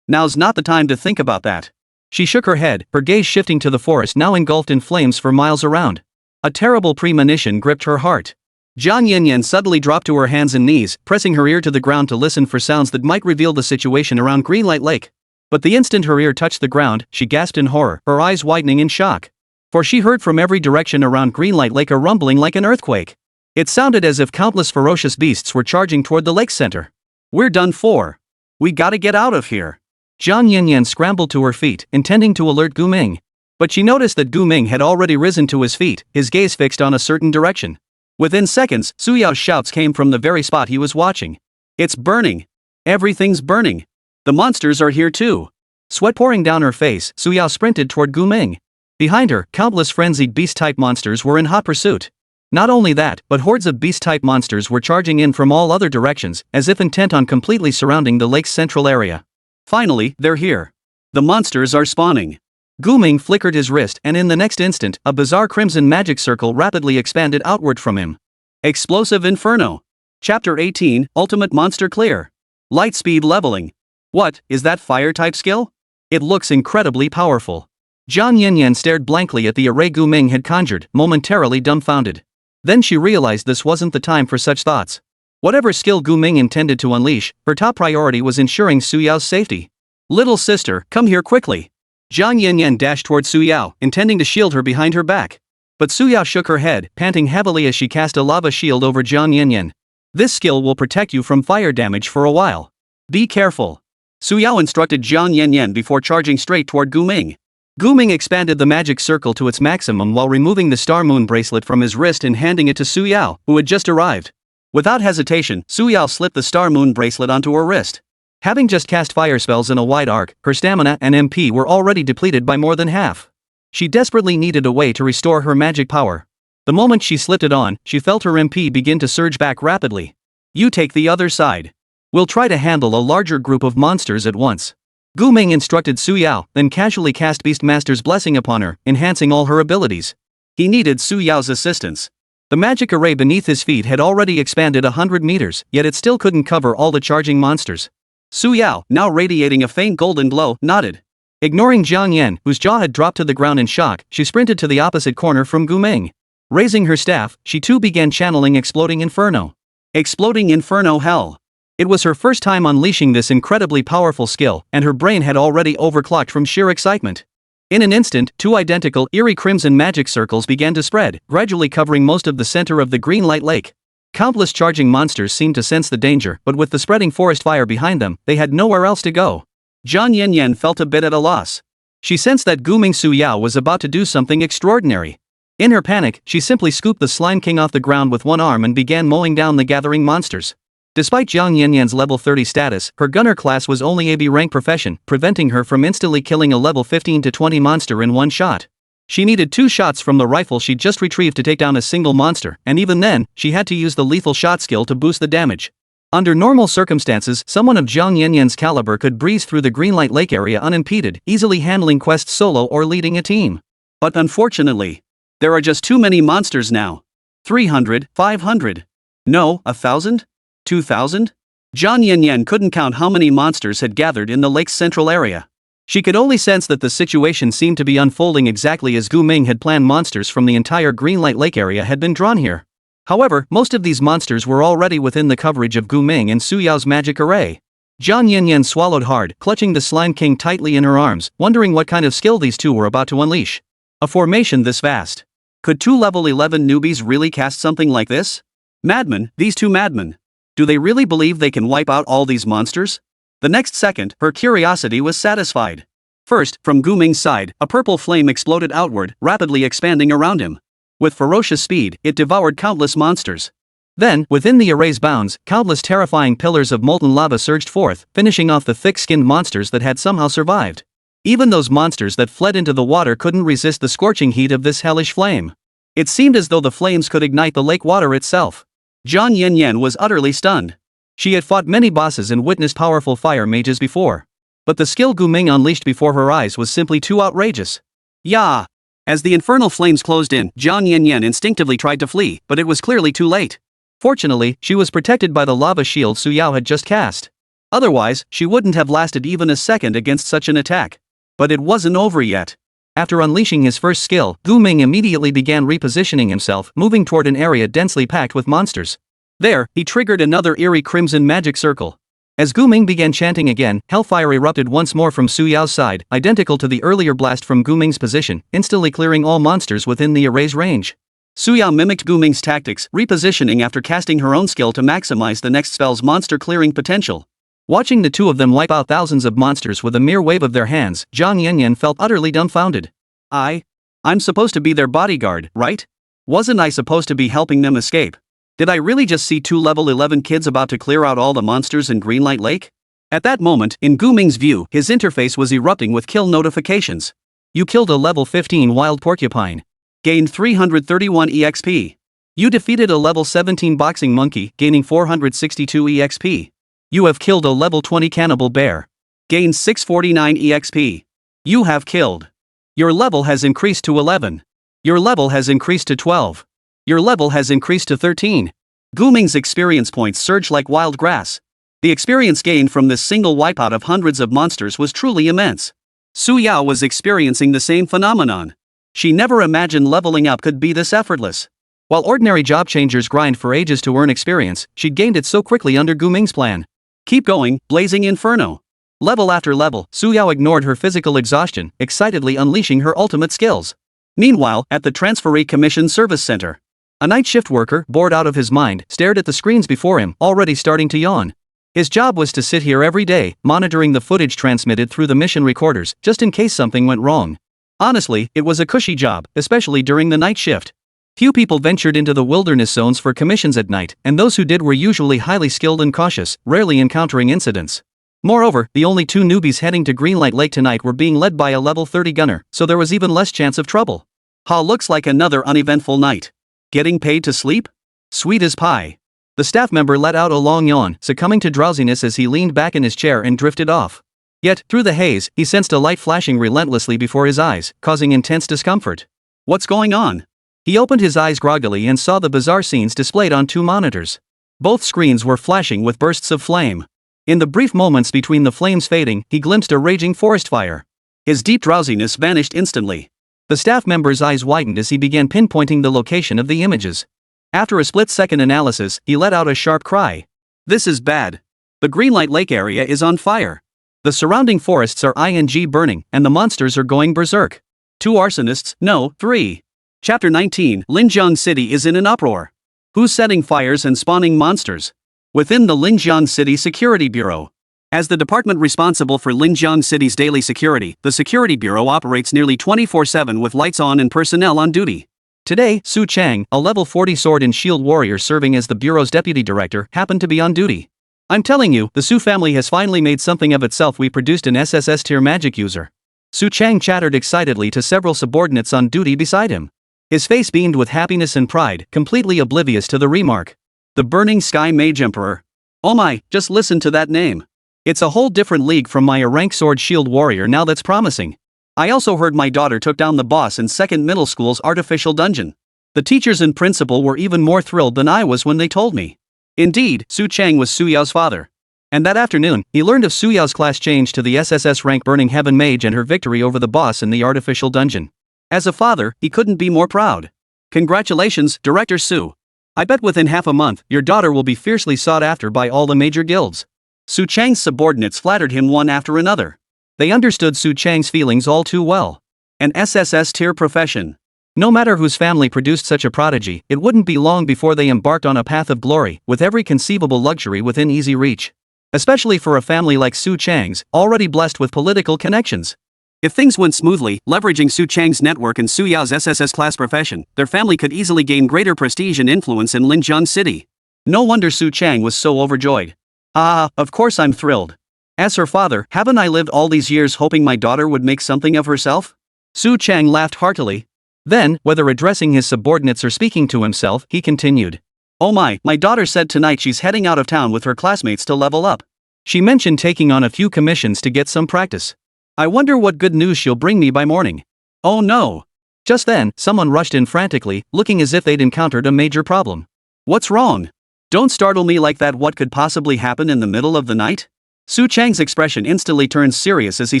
Now's not the time to think about that. She shook her head, her gaze shifting to the forest now engulfed in flames for miles around. A terrible premonition gripped her heart. Jiang Yanyan suddenly dropped to her hands and knees, pressing her ear to the ground to listen for sounds that might reveal the situation around Greenlight Lake. But the instant her ear touched the ground, she gasped in horror, her eyes widening in shock. For she heard from every direction around Greenlight Lake a rumbling like an earthquake. It sounded as if countless ferocious beasts were charging toward the lake's center. We're done for. We gotta get out of here. Jiang Yanyan scrambled to her feet, intending to alert Gu Ming. But she noticed that Gu Ming had already risen to his feet, his gaze fixed on a certain direction. Within seconds, Su Yao's shouts came from the very spot he was watching. It's burning. Everything's burning. The monsters are here too. Sweat pouring down her face, Su Yao sprinted toward Gu Ming. Behind her, countless frenzied beast-type monsters were in hot pursuit. Not only that, but hordes of beast-type monsters were charging in from all other directions, as if intent on completely surrounding the lake's central area. Finally, they're here. The monsters are spawning. Gu Ming flickered his wrist and in the next instant, a bizarre crimson magic circle rapidly expanded outward from him. Explosive Inferno. Chapter 18, Ultimate Monster Clear. Light speed leveling. What, is that fire-type skill? It looks incredibly powerful. Jiang Yanyan stared blankly at the array Gu Ming had conjured, momentarily dumbfounded. Then she realized this wasn't the time for such thoughts. Whatever skill Gu Ming intended to unleash, her top priority was ensuring Su Yao's safety. Little sister, come here quickly. Jiang Yanyan dashed toward Su Yao, intending to shield her behind her back. But Su Yao shook her head, panting heavily as she cast a lava shield over Jiang Yanyan. This skill will protect you from fire damage for a while. Be careful. Su Yao instructed Jiang Yanyan before charging straight toward Gu Ming. Gu Ming expanded the magic circle to its maximum while removing the Star Moon bracelet from his wrist and handing it to Su Yao, who had just arrived. Without hesitation, Su Yao slipped the Star Moon bracelet onto her wrist. Having just cast fire spells in a wide arc, her stamina and MP were already depleted by more than half. She desperately needed a way to restore her magic power. The moment she slipped it on, she felt her MP begin to surge back rapidly. You take the other side. We'll try to handle a larger group of monsters at once. Gu Ming instructed Su Yao, then casually cast Beastmaster's blessing upon her, enhancing all her abilities. He needed Su Yao's assistance. The magic array beneath his feet had already expanded 100 meters, yet it still couldn't cover all the charging monsters. Su Yao, now radiating a faint golden glow, nodded. Ignoring Jiang Yan, whose jaw had dropped to the ground in shock, she sprinted to the opposite corner from Gu Ming. Raising her staff, she too began channeling Exploding Inferno. Exploding Inferno Hell. It was her first time unleashing this incredibly powerful skill, and her brain had already overclocked from sheer excitement. In an instant, two identical, eerie crimson magic circles began to spread, gradually covering most of the center of the Greenlight Lake. Countless charging monsters seemed to sense the danger, but with the spreading forest fire behind them, they had nowhere else to go. Jiang Yanyan felt a bit at a loss. She sensed that Gu Ming Su Yao was about to do something extraordinary. In her panic, she simply scooped the Slime King off the ground with one arm and began mowing down the gathering monsters. Despite Jiang Yanyan's level 30 status, her gunner class was only a B-rank profession, preventing her from instantly killing a level 15 to 20 monster in one shot. She needed 2 shots from the rifle she'd just retrieved to take down a single monster, and even then, she had to use the lethal shot skill to boost the damage. Under normal circumstances, someone of Jiang Yanyan's caliber could breeze through the Greenlight Lake area unimpeded, easily handling quests solo or leading a team. But unfortunately, there are just too many monsters now. 300, 500. No, 1,000? 2,000? Jiang Yanyan couldn't count how many monsters had gathered in the lake's central area. She could only sense that the situation seemed to be unfolding exactly as Gu Ming had planned. Monsters from the entire Greenlight Lake area had been drawn here. However, most of these monsters were already within the coverage of Gu Ming and Su Yao's magic array. Jiang Yanyan swallowed hard, clutching the Slime King tightly in her arms, wondering what kind of skill these two were about to unleash. A formation this vast. Could two level 11 newbies really cast something like this? Madmen, these two madmen. Do they really believe they can wipe out all these monsters? The next second, her curiosity was satisfied. First, from Guming's side, a purple flame exploded outward, rapidly expanding around him. With ferocious speed, it devoured countless monsters. Then, within the array's bounds, countless terrifying pillars of molten lava surged forth, finishing off the thick-skinned monsters that had somehow survived. Even those monsters that fled into the water couldn't resist the scorching heat of this hellish flame. It seemed as though the flames could ignite the lake water itself. Zhang Yanyan was utterly stunned. She had fought many bosses and witnessed powerful fire mages before. But the skill Guming unleashed before her eyes was simply too outrageous. Yah! As the infernal flames closed in, Zhang Yanyan instinctively tried to flee, but it was clearly too late. Fortunately, she was protected by the lava shield Su Yao had just cast. Otherwise, she wouldn't have lasted even a second against such an attack. But it wasn't over yet. After unleashing his first skill, Guming immediately began repositioning himself, moving toward an area densely packed with monsters. There, he triggered another eerie crimson magic circle. As Guming began chanting again, hellfire erupted once more from Su Yao's side, identical to the earlier blast from Guming's position, instantly clearing all monsters within the array's range. Su Yao mimicked Guming's tactics, repositioning after casting her own skill to maximize the next spell's monster-clearing potential. Watching the two of them wipe out thousands of monsters with a mere wave of their hands, Zhang Yanyan felt utterly dumbfounded. I'm supposed to be their bodyguard, right? Wasn't I supposed to be helping them escape? Did I really just see two level 11 kids about to clear out all the monsters in Greenlight Lake? At that moment, in Guming's view, his interface was erupting with kill notifications. You killed a level 15 wild porcupine. Gained 331 EXP. You defeated a level 17 boxing monkey, gaining 462 EXP. You have killed a level 20 cannibal bear. Gained 649 EXP. You have killed. Your level has increased to 11. Your level has increased to 12. Your level has increased to 13. Guming's experience points surged like wild grass. The experience gained from this single wipeout of hundreds of monsters was truly immense. Su Yao was experiencing the same phenomenon. She never imagined leveling up could be this effortless. While ordinary job changers grind for ages to earn experience, she'd gained it so quickly under Guming's plan. Keep going, blazing inferno. Level after level, Su Yao ignored her physical exhaustion, excitedly unleashing her ultimate skills. Meanwhile, at the Transferee Commission Service Center, a night shift worker, bored out of his mind, stared at the screens before him, already starting to yawn. His job was to sit here every day, monitoring the footage transmitted through the mission recorders, just in case something went wrong. Honestly, it was a cushy job, especially during the night shift. Few people ventured into the wilderness zones for commissions at night, and those who did were usually highly skilled and cautious, rarely encountering incidents. Moreover, the only two newbies heading to Greenlight Lake tonight were being led by a level 30 gunner, so there was even less chance of trouble. Looks like another uneventful night. Getting paid to sleep? Sweet as pie. The staff member let out a long yawn, succumbing to drowsiness as he leaned back in his chair and drifted off. Yet, through the haze, he sensed a light flashing relentlessly before his eyes, causing intense discomfort. What's going on? He opened his eyes groggily and saw the bizarre scenes displayed on two monitors. Both screens were flashing with bursts of flame. In the brief moments between the flames fading, he glimpsed a raging forest fire. His deep drowsiness vanished instantly. The staff member's eyes widened as he began pinpointing the location of the images. After a split-second analysis, he let out a sharp cry. This is bad. The Greenlight Lake area is on fire. The surrounding forests are burning, and the monsters are going berserk. 2 arsonists, no, 3. Chapter 19, Linjiang City is in an uproar. Who's setting fires and spawning monsters? Within the Linjiang City Security Bureau. As the department responsible for Linjiang City's daily security, the Security Bureau operates nearly 24/7 with lights on and personnel on duty. Today, Su Chang, a level 40 sword and shield warrior serving as the Bureau's deputy director, happened to be on duty. I'm telling you, the Su family has finally made something of itself. We produced an SSS tier magic user. Su Chang chattered excitedly to several subordinates on duty beside him. His face beamed with happiness and pride, completely oblivious to the remark. The Burning Sky Mage Emperor. Oh my, just listen to that name. It's a whole different league from my rank sword shield warrior. Now that's promising. I also heard my daughter took down the boss in second middle school's artificial dungeon. The teachers and principal were even more thrilled than I was when they told me. Indeed, Su Chang was Su Yao's father. And that afternoon, he learned of Su Yao's class change to the SSS-ranked Burning Heaven Mage and her victory over the boss in the artificial dungeon. As a father, he couldn't be more proud. Congratulations, Director Su. I bet within half a month, your daughter will be fiercely sought after by all the major guilds. Su Chang's subordinates flattered him one after another. They understood Su Chang's feelings all too well. An SSS tier profession. No matter whose family produced such a prodigy, it wouldn't be long before they embarked on a path of glory, with every conceivable luxury within easy reach. Especially for a family like Su Chang's, already blessed with political connections. If things went smoothly, leveraging Su Chang's network and Su Yao's SSS class profession, their family could easily gain greater prestige and influence in Linjiang City. No wonder Su Chang was so overjoyed. Of course I'm thrilled. As her father, haven't I lived all these years hoping my daughter would make something of herself? Su Chang laughed heartily. Then, whether addressing his subordinates or speaking to himself, he continued. Oh my daughter said tonight she's heading out of town with her classmates to level up. She mentioned taking on a few commissions to get some practice. I wonder what good news she'll bring me by morning. Oh no. Just then, someone rushed in frantically, looking as if they'd encountered a major problem. What's wrong? Don't startle me like that. What could possibly happen in the middle of the night? Su Chang's expression instantly turned serious as he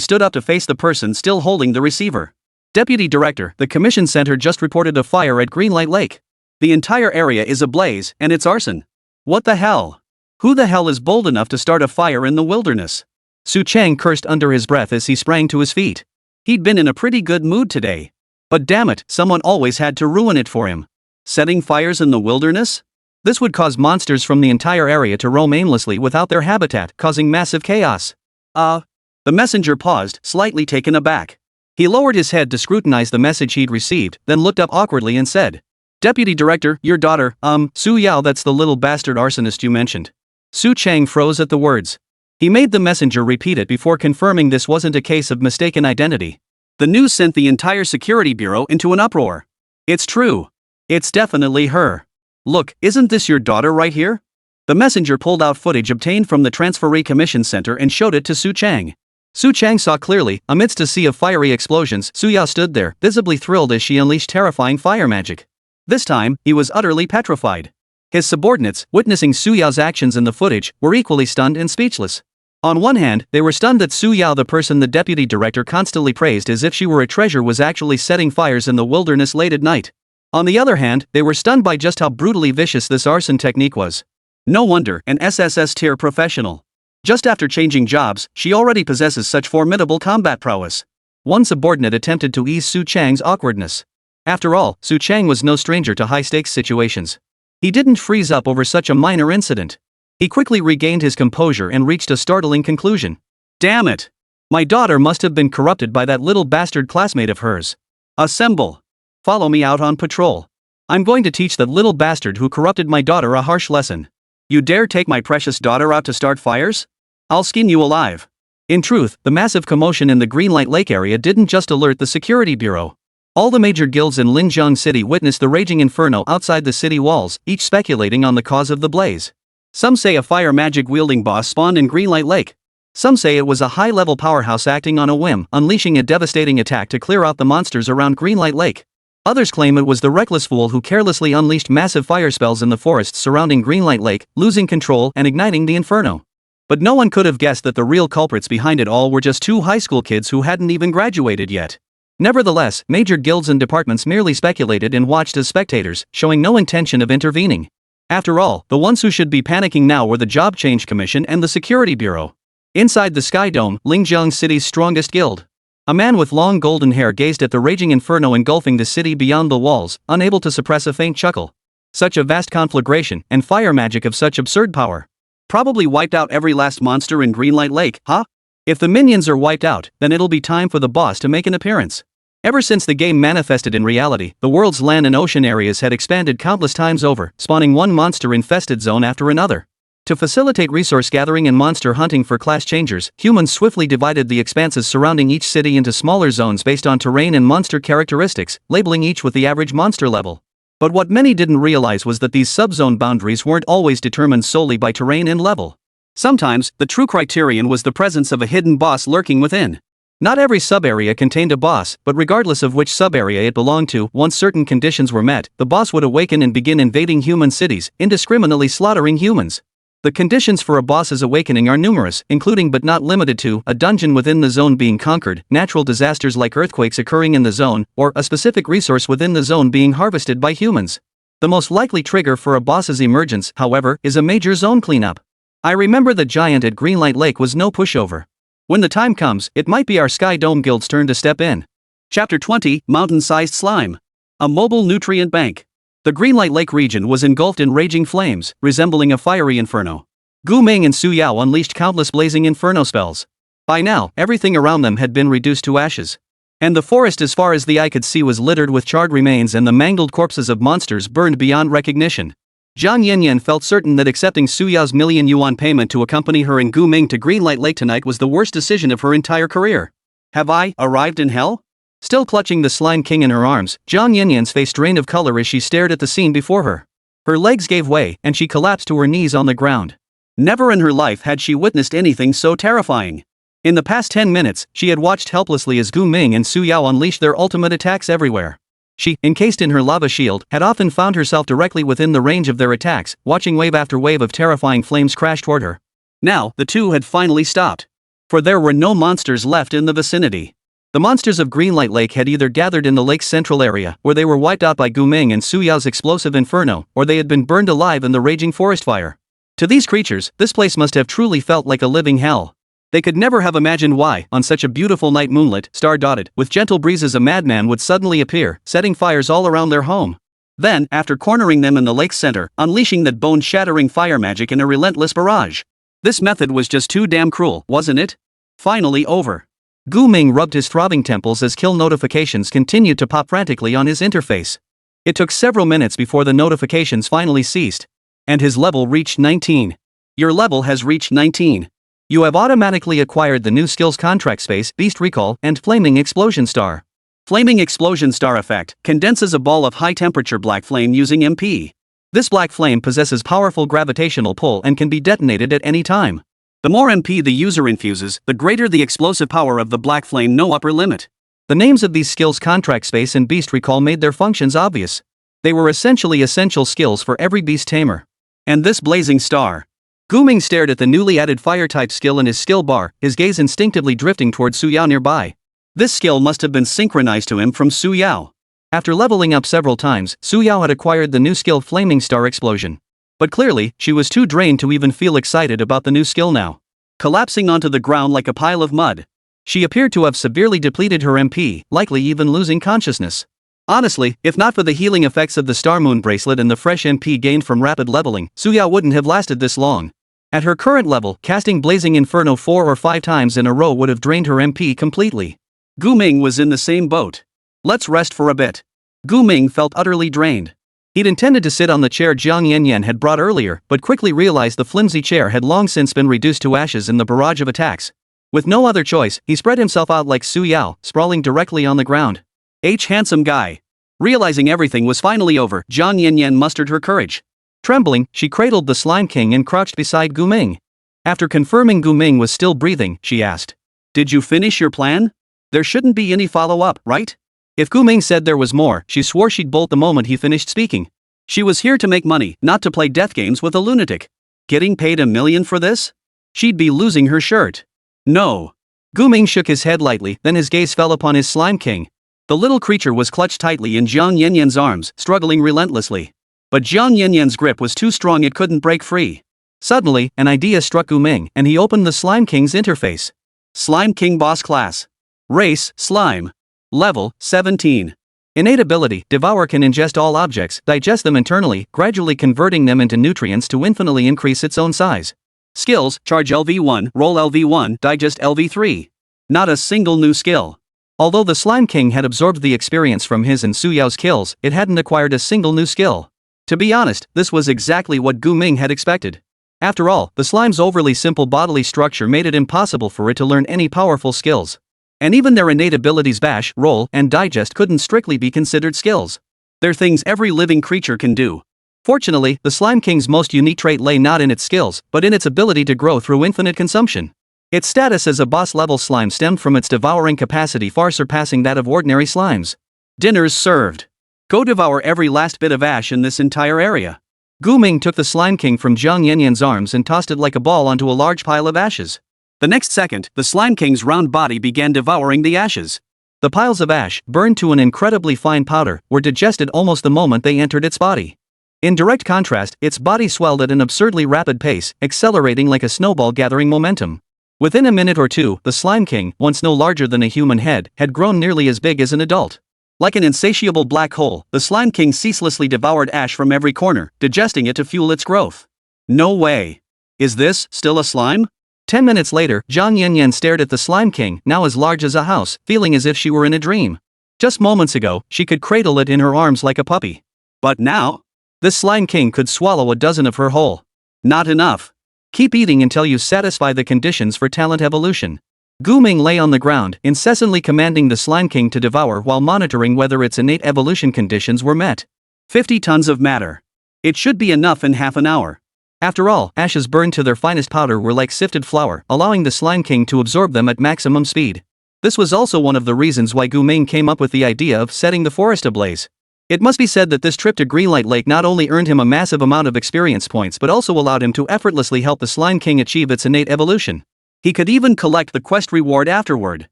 stood up to face the person still holding the receiver. Deputy Director, the Commission Center just reported a fire at Greenlight Lake. The entire area is ablaze, and it's arson. What the hell? Who the hell is bold enough to start a fire in the wilderness? Su Chang cursed under his breath as he sprang to his feet. He'd been in a pretty good mood today. But damn it, someone always had to ruin it for him. Setting fires in the wilderness? This would cause monsters from the entire area to roam aimlessly without their habitat, causing massive chaos. The messenger paused, slightly taken aback. He lowered his head to scrutinize the message he'd received, then looked up awkwardly and said, Deputy Director, your daughter, Su Yao, that's the little bastard arsonist you mentioned. Su Chang froze at the words. He made the messenger repeat it before confirming this wasn't a case of mistaken identity. The news sent the entire security bureau into an uproar. It's true. It's definitely her. Look, isn't this your daughter right here? The messenger pulled out footage obtained from the Transferee Commission Center and showed it to Su Chang. Su Chang saw clearly, amidst a sea of fiery explosions, Su Yao stood there, visibly thrilled as she unleashed terrifying fire magic. This time, he was utterly petrified. His subordinates, witnessing Su Yao's actions in the footage, were equally stunned and speechless. On one hand, they were stunned that Su Yao, the person the deputy director constantly praised as if she were a treasure, was actually setting fires in the wilderness late at night. On the other hand, they were stunned by just how brutally vicious this arson technique was. No wonder, an SSS tier professional. Just after changing jobs, she already possesses such formidable combat prowess. One subordinate attempted to ease Su Chang's awkwardness. After all, Su Chang was no stranger to high-stakes situations. He didn't freeze up over such a minor incident. He quickly regained his composure and reached a startling conclusion. Damn it! My daughter must have been corrupted by that little bastard classmate of hers. Assemble! Follow me out on patrol. I'm going to teach that little bastard who corrupted my daughter a harsh lesson. You dare take my precious daughter out to start fires? I'll skin you alive. In truth, the massive commotion in the Greenlight Lake area didn't just alert the security bureau. All the major guilds in Linjiang City witnessed the raging inferno outside the city walls, each speculating on the cause of the blaze. Some say a fire magic-wielding boss spawned in Greenlight Lake. Some say it was a high-level powerhouse acting on a whim, unleashing a devastating attack to clear out the monsters around Greenlight Lake. Others claim it was the reckless fool who carelessly unleashed massive fire spells in the forests surrounding Greenlight Lake, losing control and igniting the inferno. But no one could have guessed that the real culprits behind it all were just two high school kids who hadn't even graduated yet. Nevertheless, major guilds and departments merely speculated and watched as spectators, showing no intention of intervening. After all, the ones who should be panicking now were the Job Change Commission and the Security Bureau. Inside the Sky Dome, Linjiang City's strongest guild. A man with long golden hair gazed at the raging inferno engulfing the city beyond the walls, unable to suppress a faint chuckle. Such a vast conflagration, and fire magic of such absurd power. Probably wiped out every last monster in Greenlight Lake, huh? If the minions are wiped out, then it'll be time for the boss to make an appearance. Ever since the game manifested in reality, the world's land and ocean areas had expanded countless times over, spawning one monster-infested zone after another. To facilitate resource gathering and monster hunting for class changers, humans swiftly divided the expanses surrounding each city into smaller zones based on terrain and monster characteristics, labeling each with the average monster level. But what many didn't realize was that these subzone boundaries weren't always determined solely by terrain and level. Sometimes, the true criterion was the presence of a hidden boss lurking within. Not every sub-area contained a boss, but regardless of which sub-area it belonged to, once certain conditions were met, the boss would awaken and begin invading human cities, indiscriminately slaughtering humans. The conditions for a boss's awakening are numerous, including but not limited to a dungeon within the zone being conquered, natural disasters like earthquakes occurring in the zone, or a specific resource within the zone being harvested by humans. The most likely trigger for a boss's emergence, however, is a major zone cleanup. I remember the giant at Greenlight Lake was no pushover. When the time comes, it might be our Sky Dome Guild's turn to step in. Chapter 20, Mountain-Sized Slime. A mobile nutrient bank. The Greenlight Lake region was engulfed in raging flames, resembling a fiery inferno. Gu Ming and Su Yao unleashed countless blazing inferno spells. By now, everything around them had been reduced to ashes. And the forest as far as the eye could see was littered with charred remains and the mangled corpses of monsters burned beyond recognition. Jiang Yanyan felt certain that accepting Su Yao's million yuan payment to accompany her and Gu Ming to Greenlight Lake tonight was the worst decision of her entire career. Have I arrived in hell? Still clutching the Slime King in her arms, Jiang Yanyan's face drained of color as she stared at the scene before her. Her legs gave way, and she collapsed to her knees on the ground. Never in her life had she witnessed anything so terrifying. In the past 10 minutes, she had watched helplessly as Gu Ming and Su Yao unleashed their ultimate attacks everywhere. She, encased in her lava shield, had often found herself directly within the range of their attacks, watching wave after wave of terrifying flames crash toward her. Now, the two had finally stopped. For there were no monsters left in the vicinity. The monsters of Greenlight Lake had either gathered in the lake's central area, where they were wiped out by Gu Ming and Su Yao's explosive inferno, or they had been burned alive in the raging forest fire. To these creatures, this place must have truly felt like a living hell. They could never have imagined why, on such a beautiful night moonlit, star-dotted, with gentle breezes a madman would suddenly appear, setting fires all around their home. Then, after cornering them in the lake's center, unleashing that bone-shattering fire magic in a relentless barrage. This method was just too damn cruel, wasn't it? Finally over. Gu Ming rubbed his throbbing temples as kill notifications continued to pop frantically on his interface. It took several minutes before the notifications finally ceased. And his level reached 19. Your level has reached 19. You have automatically acquired the new skills Contract Space, Beast Recall, and Flaming Explosion Star. Flaming Explosion Star effect condenses a ball of high-temperature black flame using MP. This black flame possesses powerful gravitational pull and can be detonated at any time. The more MP the user infuses, the greater the explosive power of the black flame, no upper limit. The names of these skills Contract Space and Beast Recall made their functions obvious. They were essentially essential skills for every beast tamer. And this blazing star. Gu Ming stared at the newly added fire-type skill in his skill bar, his gaze instinctively drifting towards Su Yao nearby. This skill must have been synchronized to him from Su Yao. After leveling up several times, Su Yao had acquired the new skill Flaming Star Explosion. But clearly, she was too drained to even feel excited about the new skill now. Collapsing onto the ground like a pile of mud. She appeared to have severely depleted her MP, likely even losing consciousness. Honestly, if not for the healing effects of the Star Moon bracelet and the fresh MP gained from rapid leveling, Su Yao wouldn't have lasted this long. At her current level, casting Blazing Inferno 4 or 5 times in a row would have drained her MP completely. Gu Ming was in the same boat. Let's rest for a bit. Gu Ming felt utterly drained. He'd intended to sit on the chair Jiang Yanyan had brought earlier, but quickly realized the flimsy chair had long since been reduced to ashes in the barrage of attacks. With no other choice, he spread himself out like Su Yao, sprawling directly on the ground. Handsome guy. Realizing everything was finally over, Jiang Yanyan mustered her courage. Trembling, she cradled the Slime King and crouched beside Gu Ming. After confirming Gu Ming was still breathing, she asked, "Did you finish your plan? There shouldn't be any follow-up, right?" If Gu Ming said there was more, she swore she'd bolt the moment he finished speaking. She was here to make money, not to play death games with a lunatic. Getting paid $1 million for this? She'd be losing her shirt. No. Gu Ming shook his head lightly, then his gaze fell upon his Slime King. The little creature was clutched tightly in Jiang Yanyan's arms, struggling relentlessly. But Jiang Yanyan's grip was too strong, it couldn't break free. Suddenly, an idea struck Gu Ming, and he opened the Slime King's interface. Slime King Boss Class. Race, Slime. Level, 17. Innate ability, Devour can ingest all objects, digest them internally, gradually converting them into nutrients to infinitely increase its own size. Skills, Charge LV1, Roll LV1, Digest LV3. Not a single new skill. Although the Slime King had absorbed the experience from his and Su Yao's kills, it hadn't acquired a single new skill. To be honest, this was exactly what Gu Ming had expected. After all, the slime's overly simple bodily structure made it impossible for it to learn any powerful skills. And even their innate abilities bash, roll, and digest couldn't strictly be considered skills. They're things every living creature can do. Fortunately, the Slime King's most unique trait lay not in its skills, but in its ability to grow through infinite consumption. Its status as a boss-level slime stemmed from its devouring capacity far surpassing that of ordinary slimes. Dinner's served. Go devour every last bit of ash in this entire area. Gu Ming took the Slime King from Jiang Yanyan's arms and tossed it like a ball onto a large pile of ashes. The next second, the Slime King's round body began devouring the ashes. The piles of ash, burned to an incredibly fine powder, were digested almost the moment they entered its body. In direct contrast, its body swelled at an absurdly rapid pace, accelerating like a snowball gathering momentum. Within a minute or two, the Slime King, once no larger than a human head, had grown nearly as big as an adult. Like an insatiable black hole, the Slime King ceaselessly devoured ash from every corner, digesting it to fuel its growth. No way. Is this still a slime? 10 minutes later, Jiang Yanyan stared at the Slime King, now as large as a house, feeling as if she were in a dream. Just moments ago, she could cradle it in her arms like a puppy. But now? This Slime King could swallow a dozen of her whole. Not enough. Keep eating until you satisfy the conditions for talent evolution. Gu Ming lay on the ground, incessantly commanding the Slime King to devour while monitoring whether its innate evolution conditions were met. 50 tons of matter. It should be enough in half an hour. After all, ashes burned to their finest powder were like sifted flour, allowing the Slime King to absorb them at maximum speed. This was also one of the reasons why Gu Ming came up with the idea of setting the forest ablaze. It must be said that this trip to Greenlight Lake not only earned him a massive amount of experience points but also allowed him to effortlessly help the Slime King achieve its innate evolution. He could even collect the quest reward afterward.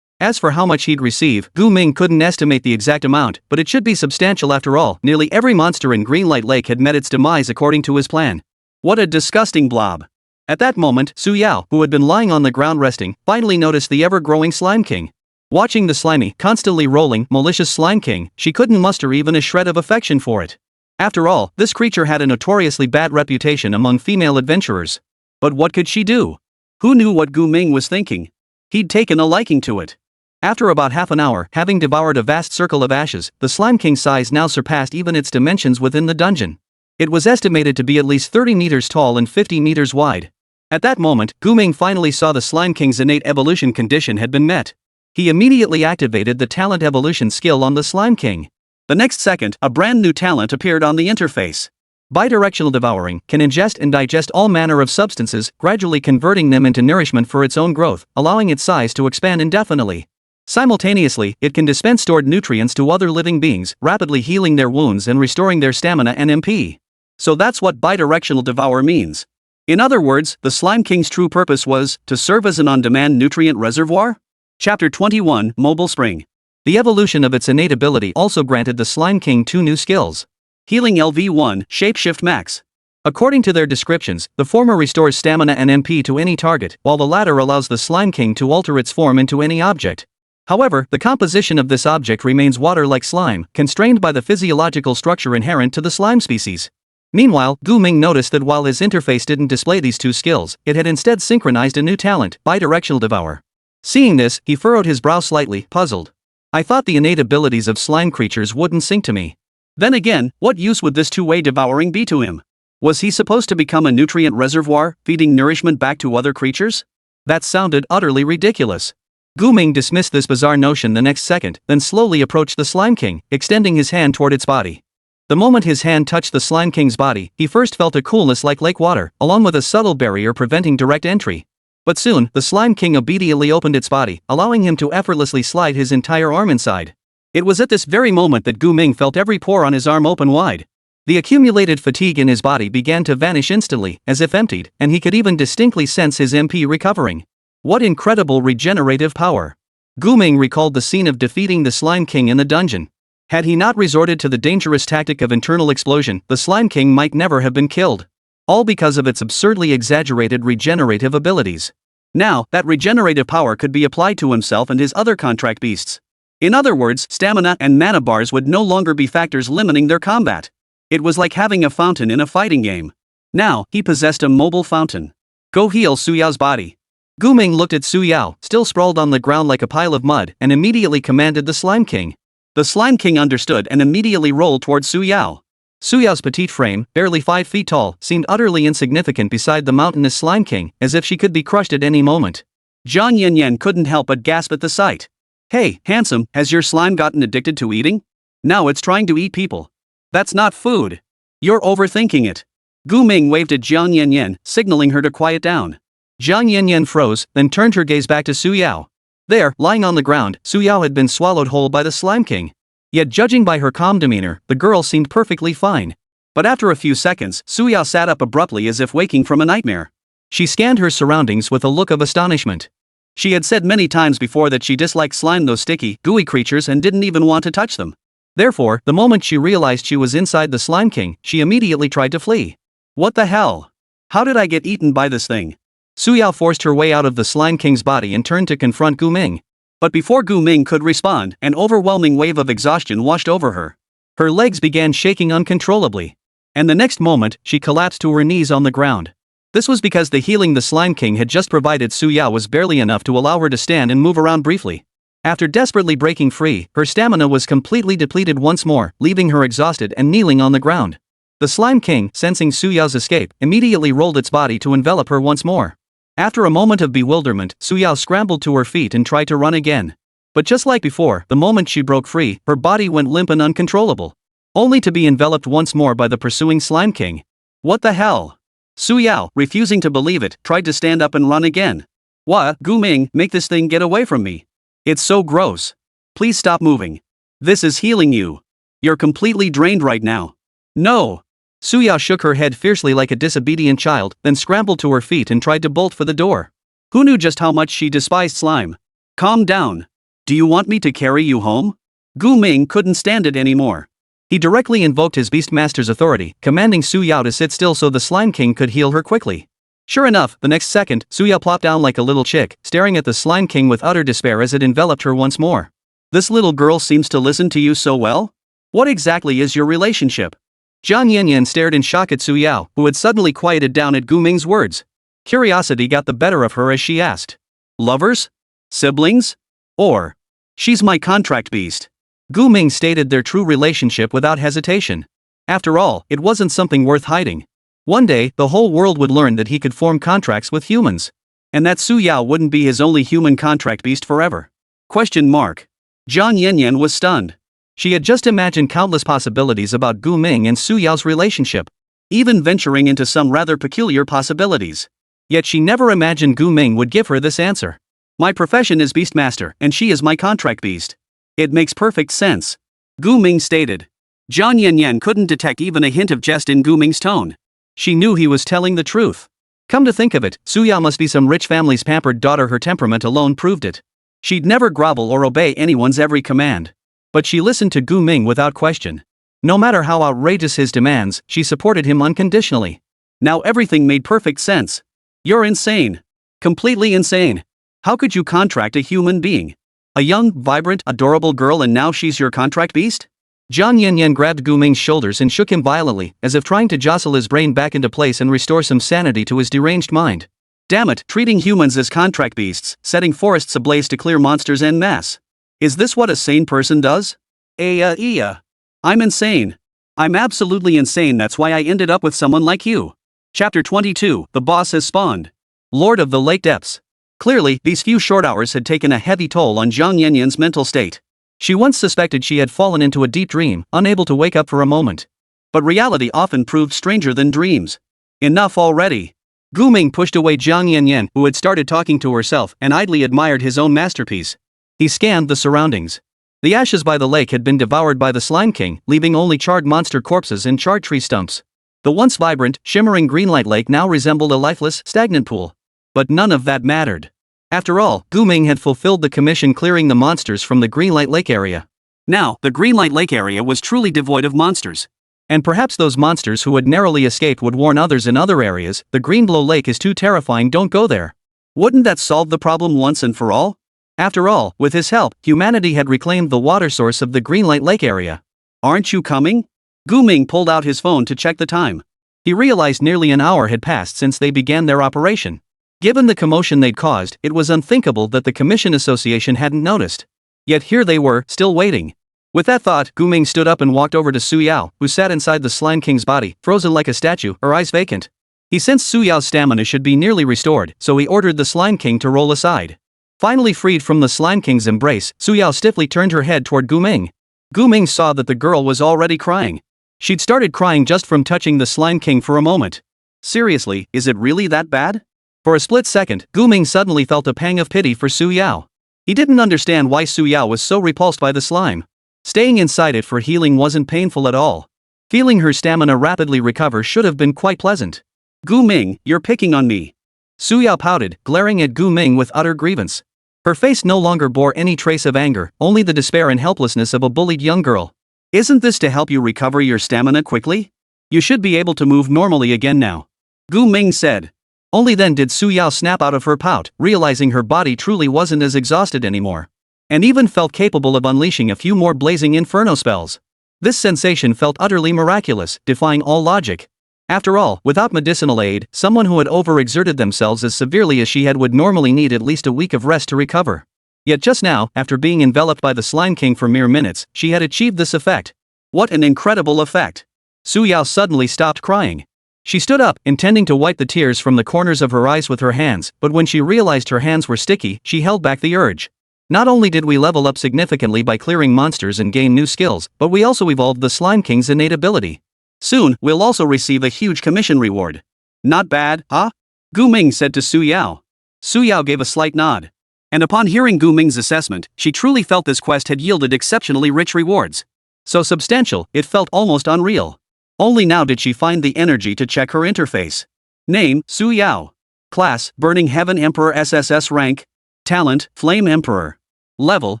As for how much he'd receive, Gu Ming couldn't estimate the exact amount, but it should be substantial after all. Nearly every monster in Greenlight Lake had met its demise according to his plan. What a disgusting blob. At that moment, Su Yao, who had been lying on the ground resting, finally noticed the ever-growing Slime King. Watching the slimy, constantly rolling, malicious Slime King, she couldn't muster even a shred of affection for it. After all, this creature had a notoriously bad reputation among female adventurers. But what could she do? Who knew what Gu Ming was thinking? He'd taken a liking to it. After about half an hour, having devoured a vast circle of ashes, the Slime King's size now surpassed even its dimensions within the dungeon. It was estimated to be at least 30 meters tall and 50 meters wide. At that moment, Gu Ming finally saw the Slime King's innate evolution condition had been met. He immediately activated the talent evolution skill on the Slime King. The next second, a brand new talent appeared on the interface. Bidirectional devouring can ingest and digest all manner of substances, gradually converting them into nourishment for its own growth, allowing its size to expand indefinitely. Simultaneously, it can dispense stored nutrients to other living beings, rapidly healing their wounds and restoring their stamina and MP. So that's what bidirectional devour means. In other words, the Slime King's true purpose was to serve as an on-demand nutrient reservoir? Chapter 21, Mobile Spring. The evolution of its innate ability also granted the Slime King 2 new skills. Healing LV1, Shapeshift Max. According to their descriptions, the former restores stamina and MP to any target, while the latter allows the Slime King to alter its form into any object. However, the composition of this object remains water-like slime, constrained by the physiological structure inherent to the slime species. Meanwhile, Gu Ming noticed that while his interface didn't display these two skills, it had instead synchronized a new talent, bidirectional devour. Seeing this, he furrowed his brow slightly, puzzled. I thought the innate abilities of slime creatures wouldn't sink to me. Then again, what use would this two-way devouring be to him? Was he supposed to become a nutrient reservoir, feeding nourishment back to other creatures? That sounded utterly ridiculous. Gu Ming dismissed this bizarre notion the next second, then slowly approached the Slime King, extending his hand toward its body. The moment his hand touched the Slime King's body, he first felt a coolness like lake water, along with a subtle barrier preventing direct entry. But soon, the Slime King obediently opened its body, allowing him to effortlessly slide his entire arm inside. It was at this very moment that Gu Ming felt every pore on his arm open wide. The accumulated fatigue in his body began to vanish instantly, as if emptied, and he could even distinctly sense his MP recovering. What incredible regenerative power! Gu Ming recalled the scene of defeating the Slime King in the dungeon. Had he not resorted to the dangerous tactic of internal explosion, the Slime King might never have been killed. All because of its absurdly exaggerated regenerative abilities. Now, that regenerative power could be applied to himself and his other contract beasts. In other words, stamina and mana bars would no longer be factors limiting their combat. It was like having a fountain in a fighting game. Now, he possessed a mobile fountain. Go heal Su Yao's body. Gu Ming looked at Su Yao, still sprawled on the ground like a pile of mud, and immediately commanded the Slime King. The Slime King understood and immediately rolled toward Su Yao. Su Yao's petite frame, barely 5 feet tall, seemed utterly insignificant beside the mountainous Slime King, as if she could be crushed at any moment. Jiang Yanyan couldn't help but gasp at the sight. Hey, handsome, has your slime gotten addicted to eating? Now it's trying to eat people. That's not food. You're overthinking it. Gu Ming waved at Jiang Yanyan, signaling her to quiet down. Jiang Yanyan froze, then turned her gaze back to Su Yao. There, lying on the ground, Su Yao had been swallowed whole by the Slime King. Yet judging by her calm demeanor, the girl seemed perfectly fine. But after a few seconds, Su Yao sat up abruptly as if waking from a nightmare. She scanned her surroundings with a look of astonishment. She had said many times before that she disliked slime, those sticky, gooey creatures, and didn't even want to touch them. Therefore, the moment she realized she was inside the Slime King, she immediately tried to flee. What the hell? How did I get eaten by this thing? Su Yao forced her way out of the Slime King's body and turned to confront Gu Ming. But before Gu Ming could respond, an overwhelming wave of exhaustion washed over her. Her legs began shaking uncontrollably. And the next moment, she collapsed to her knees on the ground. This was because the healing the Slime King had just provided Su Yao was barely enough to allow her to stand and move around briefly. After desperately breaking free, her stamina was completely depleted once more, leaving her exhausted and kneeling on the ground. The Slime King, sensing Su Yao's escape, immediately rolled its body to envelop her once more. After a moment of bewilderment, Su Yao scrambled to her feet and tried to run again. But just like before, the moment she broke free, her body went limp and uncontrollable. Only to be enveloped once more by the pursuing Slime King. What the hell? Su Yao, refusing to believe it, tried to stand up and run again. Wah, Gu Ming, make this thing get away from me. It's so gross. Please stop moving. This is healing you. You're completely drained right now. No. Su Yao shook her head fiercely like a disobedient child, then scrambled to her feet and tried to bolt for the door. Who knew just how much she despised slime? Calm down. Do you want me to carry you home? Gu Ming couldn't stand it anymore. He directly invoked his Beastmaster's authority, commanding Su Yao to sit still so the Slime King could heal her quickly. Sure enough, the next second, Su Yao plopped down like a little chick, staring at the Slime King with utter despair as it enveloped her once more. This little girl seems to listen to you so well? What exactly is your relationship? Jiang Yanyan stared in shock at Su Yao, who had suddenly quieted down at Gu Ming's words. Curiosity got the better of her as she asked. Lovers? Siblings? Or? She's my contract beast. Gu Ming stated their true relationship without hesitation. After all, it wasn't something worth hiding. One day, the whole world would learn that he could form contracts with humans. And that Su Yao wouldn't be his only human contract beast forever. Question mark. Jiang Yanyan was stunned. She had just imagined countless possibilities about Gu Ming and Su Yao's relationship, even venturing into some rather peculiar possibilities. Yet she never imagined Gu Ming would give her this answer. My profession is Beastmaster, and she is my contract beast. It makes perfect sense. Gu Ming stated. Jiang Yanyan couldn't detect even a hint of jest in Gu Ming's tone. She knew he was telling the truth. Come to think of it, Su Yao must be some rich family's pampered daughter. Her temperament alone proved it. She'd never grovel or obey anyone's every command. But she listened to Gu Ming without question. No matter how outrageous his demands, she supported him unconditionally. Now everything made perfect sense. You're insane. Completely insane. How could you contract a human being? A young, vibrant, adorable girl, and now she's your contract beast? Jiang Yanyan grabbed Gu Ming's shoulders and shook him violently, as if trying to jostle his brain back into place and restore some sanity to his deranged mind. Damn it, treating humans as contract beasts, setting forests ablaze to clear monsters en masse. Is this what a sane person does? I'm insane. I'm absolutely insane. That's why I ended up with someone like you. Chapter 22, The Boss Has Spawned. Lord of the Lake Depths. Clearly, these few short hours had taken a heavy toll on Jiang Yanyan's mental state. She once suspected she had fallen into a deep dream, unable to wake up for a moment. But reality often proved stranger than dreams. Enough already. Gu Ming pushed away Jiang Yanyan, who had started talking to herself and idly admired his own masterpiece. He scanned the surroundings. The ashes by the lake had been devoured by the Slime King, leaving only charred monster corpses and charred tree stumps. The once vibrant, shimmering greenlight lake now resembled a lifeless, stagnant pool. But none of that mattered. After all, Gu Ming had fulfilled the commission clearing the monsters from the Greenlight Lake area. Now, the Greenlight Lake area was truly devoid of monsters. And perhaps those monsters who had narrowly escaped would warn others in other areas, the Greenblow Lake is too terrifying, don't go there. Wouldn't that solve the problem once and for all? After all, with his help, humanity had reclaimed the water source of the Greenlight Lake area. Aren't you coming? Gu Ming pulled out his phone to check the time. He realized nearly an hour had passed since they began their operation. Given the commotion they'd caused, it was unthinkable that the Commission Association hadn't noticed. Yet here they were, still waiting. With that thought, Gu Ming stood up and walked over to Su Yao, who sat inside the Slime King's body, frozen like a statue, her eyes vacant. He sensed Su Yao's stamina should be nearly restored, so he ordered the Slime King to roll aside. Finally freed from the Slime King's embrace, Su Yao stiffly turned her head toward Gu Ming. Gu Ming saw that the girl was already crying. She'd started crying just from touching the Slime King for a moment. Seriously, is it really that bad? For a split second, Gu Ming suddenly felt a pang of pity for Su Yao. He didn't understand why Su Yao was so repulsed by the slime. Staying inside it for healing wasn't painful at all. Feeling her stamina rapidly recover should have been quite pleasant. Gu Ming, you're picking on me. Su Yao pouted, glaring at Gu Ming with utter grievance. Her face no longer bore any trace of anger, only the despair and helplessness of a bullied young girl. Isn't this to help you recover your stamina quickly? You should be able to move normally again now. Gu Ming said. Only then did Su Yao snap out of her pout, realizing her body truly wasn't as exhausted anymore. And even felt capable of unleashing a few more blazing inferno spells. This sensation felt utterly miraculous, defying all logic. After all, without medicinal aid, someone who had overexerted themselves as severely as she had would normally need at least a week of rest to recover. Yet just now, after being enveloped by the Slime King for mere minutes, she had achieved this effect. What an incredible effect! Su Yao suddenly stopped crying. She stood up, intending to wipe the tears from the corners of her eyes with her hands, but when she realized her hands were sticky, she held back the urge. Not only did we level up significantly by clearing monsters and gain new skills, but we also evolved the Slime King's innate ability. Soon, we'll also receive a huge commission reward. Not bad, huh? Gu Ming said to Su Yao. Su Yao gave a slight nod. And upon hearing Gu Ming's assessment, she truly felt this quest had yielded exceptionally rich rewards. So substantial, it felt almost unreal. Only now did she find the energy to check her interface. Name, Su Yao. Class, Burning Heaven Emperor SSS rank. Talent, Flame Emperor. Level,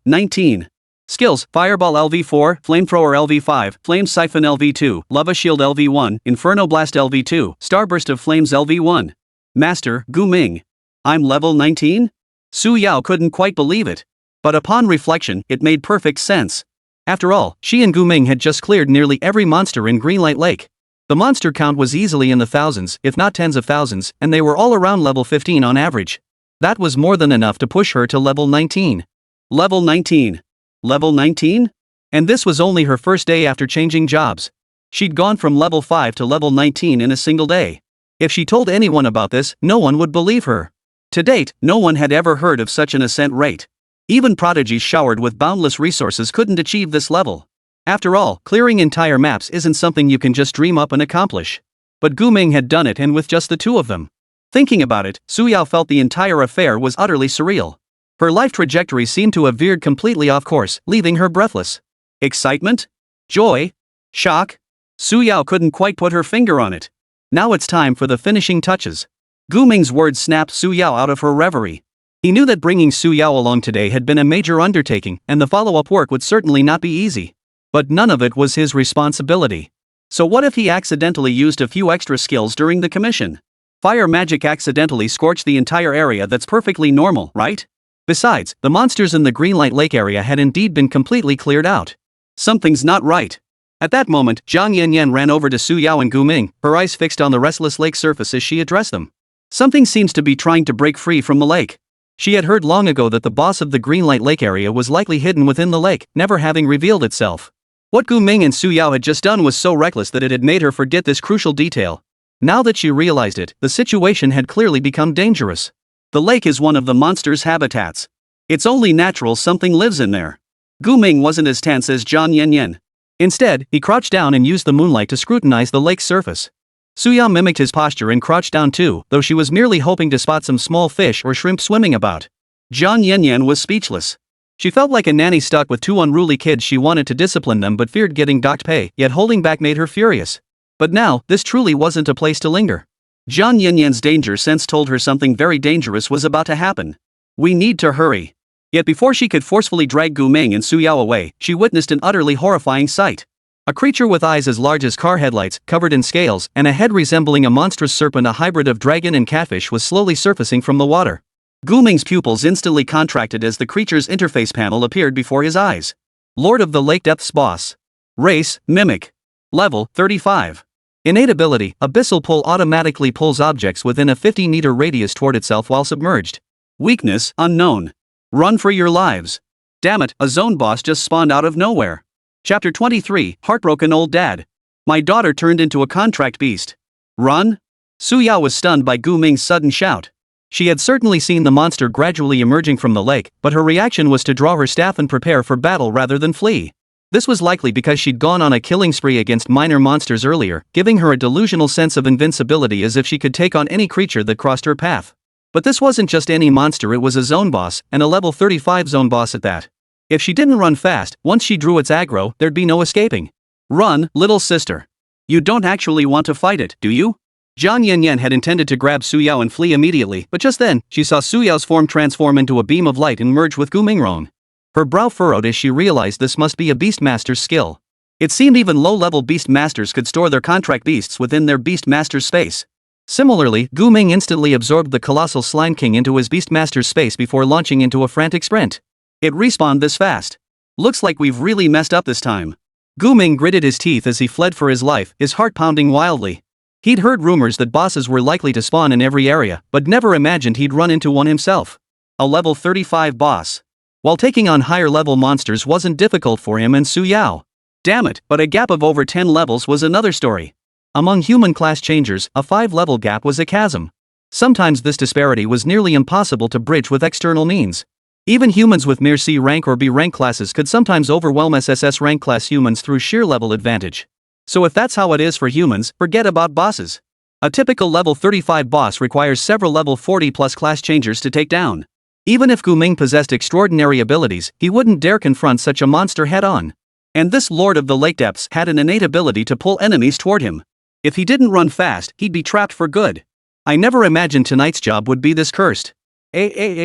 19. Skills, Fireball LV4, Flamethrower LV5, Flame Siphon LV2, Lava Shield LV1, Inferno Blast LV2, Starburst of Flames LV1. Master, Gu Ming. I'm level 19? Su Yao couldn't quite believe it. But upon reflection, it made perfect sense. After all, she and Gu Ming had just cleared nearly every monster in Greenlight Lake. The monster count was easily in the thousands, if not tens of thousands, and they were all around level 15 on average. That was more than enough to push her to level 19. Level 19. Level 19? And this was only her first day after changing jobs. She'd gone from level 5 to level 19 in a single day. If she told anyone about this, no one would believe her. To date, no one had ever heard of such an ascent rate. Even prodigies showered with boundless resources couldn't achieve this level. After all, clearing entire maps isn't something you can just dream up and accomplish. But Gu Ming had done it, and with just the two of them. Thinking about it, Su Yao felt the entire affair was utterly surreal. Her life trajectory seemed to have veered completely off course, leaving her breathless. Excitement? Joy? Shock? Su Yao couldn't quite put her finger on it. Now it's time for the finishing touches. Gu Ming's words snapped Su Yao out of her reverie. He knew that bringing Su Yao along today had been a major undertaking, and the follow-up work would certainly not be easy. But none of it was his responsibility. So what if he accidentally used a few extra skills during the commission? Fire magic accidentally scorched the entire area. That's perfectly normal, right? Besides, the monsters in the Greenlight Lake area had indeed been completely cleared out. Something's not right. At that moment, Zhang Yanyan ran over to Su Yao and Gu Ming, her eyes fixed on the restless lake surface as she addressed them. Something seems to be trying to break free from the lake. She had heard long ago that the boss of the Greenlight Lake area was likely hidden within the lake, never having revealed itself. What Gu Ming and Su Yao had just done was so reckless that it had made her forget this crucial detail. Now that she realized it, the situation had clearly become dangerous. The lake is one of the monster's habitats. It's only natural something lives in there. Gu Ming wasn't as tense as Zhang Yanyan. Instead, he crouched down and used the moonlight to scrutinize the lake's surface. Su Yao mimicked his posture and crouched down too, though she was merely hoping to spot some small fish or shrimp swimming about. Zhang Yanyan was speechless. She felt like a nanny stuck with two unruly kids. She wanted to discipline them but feared getting docked pay, yet holding back made her furious. But now, this truly wasn't a place to linger. Zhang Yanyan's danger sense told her something very dangerous was about to happen. We need to hurry. Yet before she could forcefully drag Gu Ming and Su Yao away, she witnessed an utterly horrifying sight. A creature with eyes as large as car headlights, covered in scales, and a head resembling a monstrous serpent, a hybrid of dragon and catfish, was slowly surfacing from the water. Gu Ming's pupils instantly contracted as the creature's interface panel appeared before his eyes. Lord of the Lake Depths Boss. Race, Mimic. Level, 35. Innate ability, Abyssal Pull automatically pulls objects within a 50-meter radius toward itself while submerged. Weakness, Unknown. Run for your lives. Damn it, a zone boss just spawned out of nowhere. Chapter 23, Heartbroken Old Dad. My daughter turned into a contract beast. Run? Su Yao was stunned by Gu Ming's sudden shout. She had certainly seen the monster gradually emerging from the lake, but her reaction was to draw her staff and prepare for battle rather than flee. This was likely because she'd gone on a killing spree against minor monsters earlier, giving her a delusional sense of invincibility as if she could take on any creature that crossed her path. But this wasn't just any monster, it was a zone boss, and a level 35 zone boss at that. If she didn't run fast, once she drew its aggro, there'd be no escaping. Run, little sister. You don't actually want to fight it, do you? Zhang Yanyan had intended to grab Su Yao and flee immediately, but just then, she saw Su Yao's form transform into a beam of light and merge with Gu Mingrong. Her brow furrowed as she realized this must be a Beastmaster's skill. It seemed even low-level Beastmasters could store their contract beasts within their Beastmaster's space. Similarly, Gu Ming instantly absorbed the colossal slime king into his Beastmaster's space before launching into a frantic sprint. It respawned this fast. Looks like we've really messed up this time. Gu Ming gritted his teeth as he fled for his life, his heart pounding wildly. He'd heard rumors that bosses were likely to spawn in every area, but never imagined he'd run into one himself. A level 35 boss. While taking on higher level monsters wasn't difficult for him and Su Yao. Damn it, but a gap of over 10 levels was another story. Among human class changers, a 5-level gap was a chasm. Sometimes this disparity was nearly impossible to bridge with external means. Even humans with mere C rank or B rank classes could sometimes overwhelm SSS rank class humans through sheer level advantage. So if that's how it is for humans, forget about bosses. A typical level 35 boss requires several level 40 plus class changers to take down. Even if Gu Ming possessed extraordinary abilities, he wouldn't dare confront such a monster head-on. And this Lord of the Lake Depths had an innate ability to pull enemies toward him. If he didn't run fast, he'd be trapped for good. I never imagined tonight's job would be this cursed. Jiang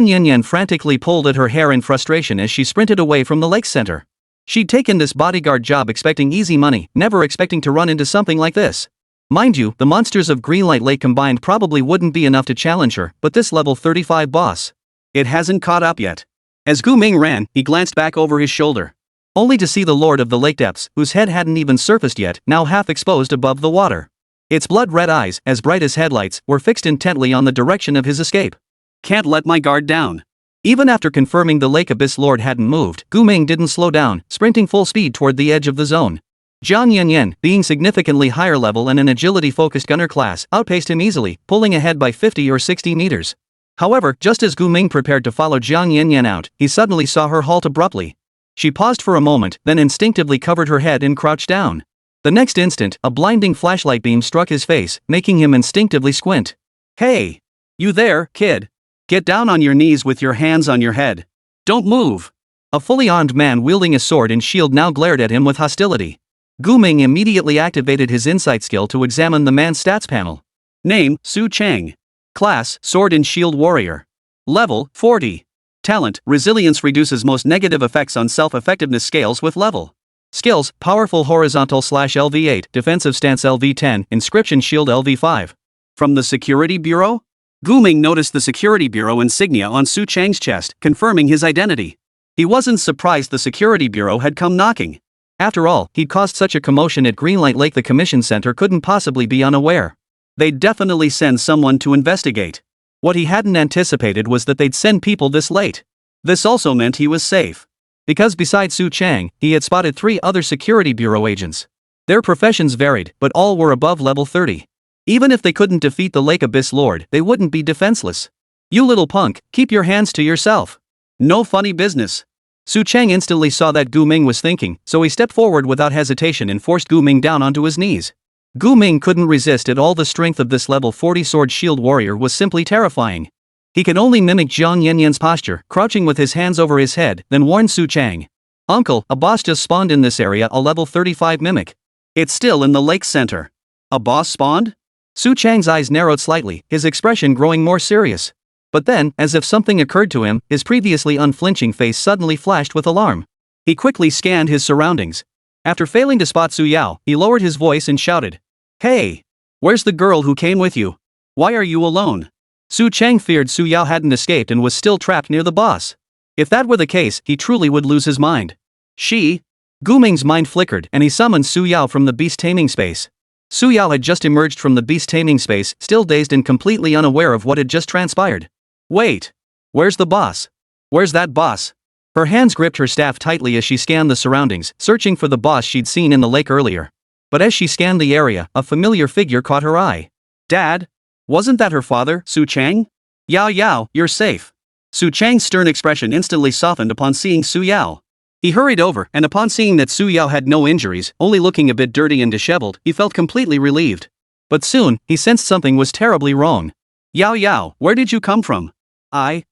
Yanyan frantically pulled at her hair in frustration as she sprinted away from the lake center. She'd taken this bodyguard job expecting easy money, never expecting to run into something like this. Mind you, the monsters of Greenlight Lake combined probably wouldn't be enough to challenge her, but this level 35 boss. It hasn't caught up yet. As Gu Ming ran, he glanced back over his shoulder. Only to see the Lord of the Lake Depths, whose head hadn't even surfaced yet, now half exposed above the water. Its blood-red eyes, as bright as headlights, were fixed intently on the direction of his escape. Can't let my guard down. Even after confirming the Lake Abyss Lord hadn't moved, Gu Ming didn't slow down, sprinting full speed toward the edge of the zone. Jiang Yanyan, being significantly higher level and an agility-focused gunner class, outpaced him easily, pulling ahead by 50 or 60 meters. However, just as Gu Ming prepared to follow Jiang Yanyan out, he suddenly saw her halt abruptly. She paused for a moment, then instinctively covered her head and crouched down. The next instant, a blinding flashlight beam struck his face, making him instinctively squint. Hey! You there, kid? Get down on your knees with your hands on your head. Don't move! A fully armed man wielding a sword and shield now glared at him with hostility. Gu Ming immediately activated his insight skill to examine the man's stats panel. Name, Su Chang. Class, Sword and Shield Warrior. Level, 40. Talent, Resilience reduces most negative effects on self-effectiveness scales with level. Skills, Powerful Horizontal / LV8, Defensive Stance LV10, Inscription Shield LV5. From the Security Bureau? Gu Ming noticed the Security Bureau insignia on Su Chang's chest, confirming his identity. He wasn't surprised the Security Bureau had come knocking. After all, he'd caused such a commotion at Greenlight Lake the Commission Center couldn't possibly be unaware. They'd definitely send someone to investigate. What he hadn't anticipated was that they'd send people this late. This also meant he was safe. Because besides Su Chang, he had spotted 3 other Security Bureau agents. Their professions varied, but all were above level 30. Even if they couldn't defeat the Lake Abyss Lord, they wouldn't be defenseless. You little punk, keep your hands to yourself. No funny business. Su Chang instantly saw that Gu Ming was thinking, so he stepped forward without hesitation and forced Gu Ming down onto his knees. Gu Ming couldn't resist at all. The strength of this level 40 sword shield warrior was simply terrifying. He could only mimic Jiang Yanyan's posture, crouching with his hands over his head, then warned Su Chang. Uncle, a boss just spawned in this area, a level 35 mimic. It's still in the lake center. A boss spawned? Su Chang's eyes narrowed slightly, his expression growing more serious. But then, as if something occurred to him, his previously unflinching face suddenly flashed with alarm. He quickly scanned his surroundings. After failing to spot Su Yao, he lowered his voice and shouted. Hey! Where's the girl who came with you? Why are you alone? Su Chang feared Su Yao hadn't escaped and was still trapped near the boss. If that were the case, he truly would lose his mind. She? Gu Ming's mind flickered and he summoned Su Yao from the beast taming space. Su Yao had just emerged from the beast taming space, still dazed and completely unaware of what had just transpired. Wait! Where's the boss? Where's that boss? Her hands gripped her staff tightly as she scanned the surroundings, searching for the boss she'd seen in the lake earlier. But as she scanned the area, a familiar figure caught her eye. Dad? Wasn't that her father, Su Chang? Yao Yao, you're safe. Su Chang's stern expression instantly softened upon seeing Su Yao. He hurried over, and upon seeing that Su Yao had no injuries, only looking a bit dirty and disheveled, he felt completely relieved. But soon, he sensed something was terribly wrong. Yao Yao, where did you come from? I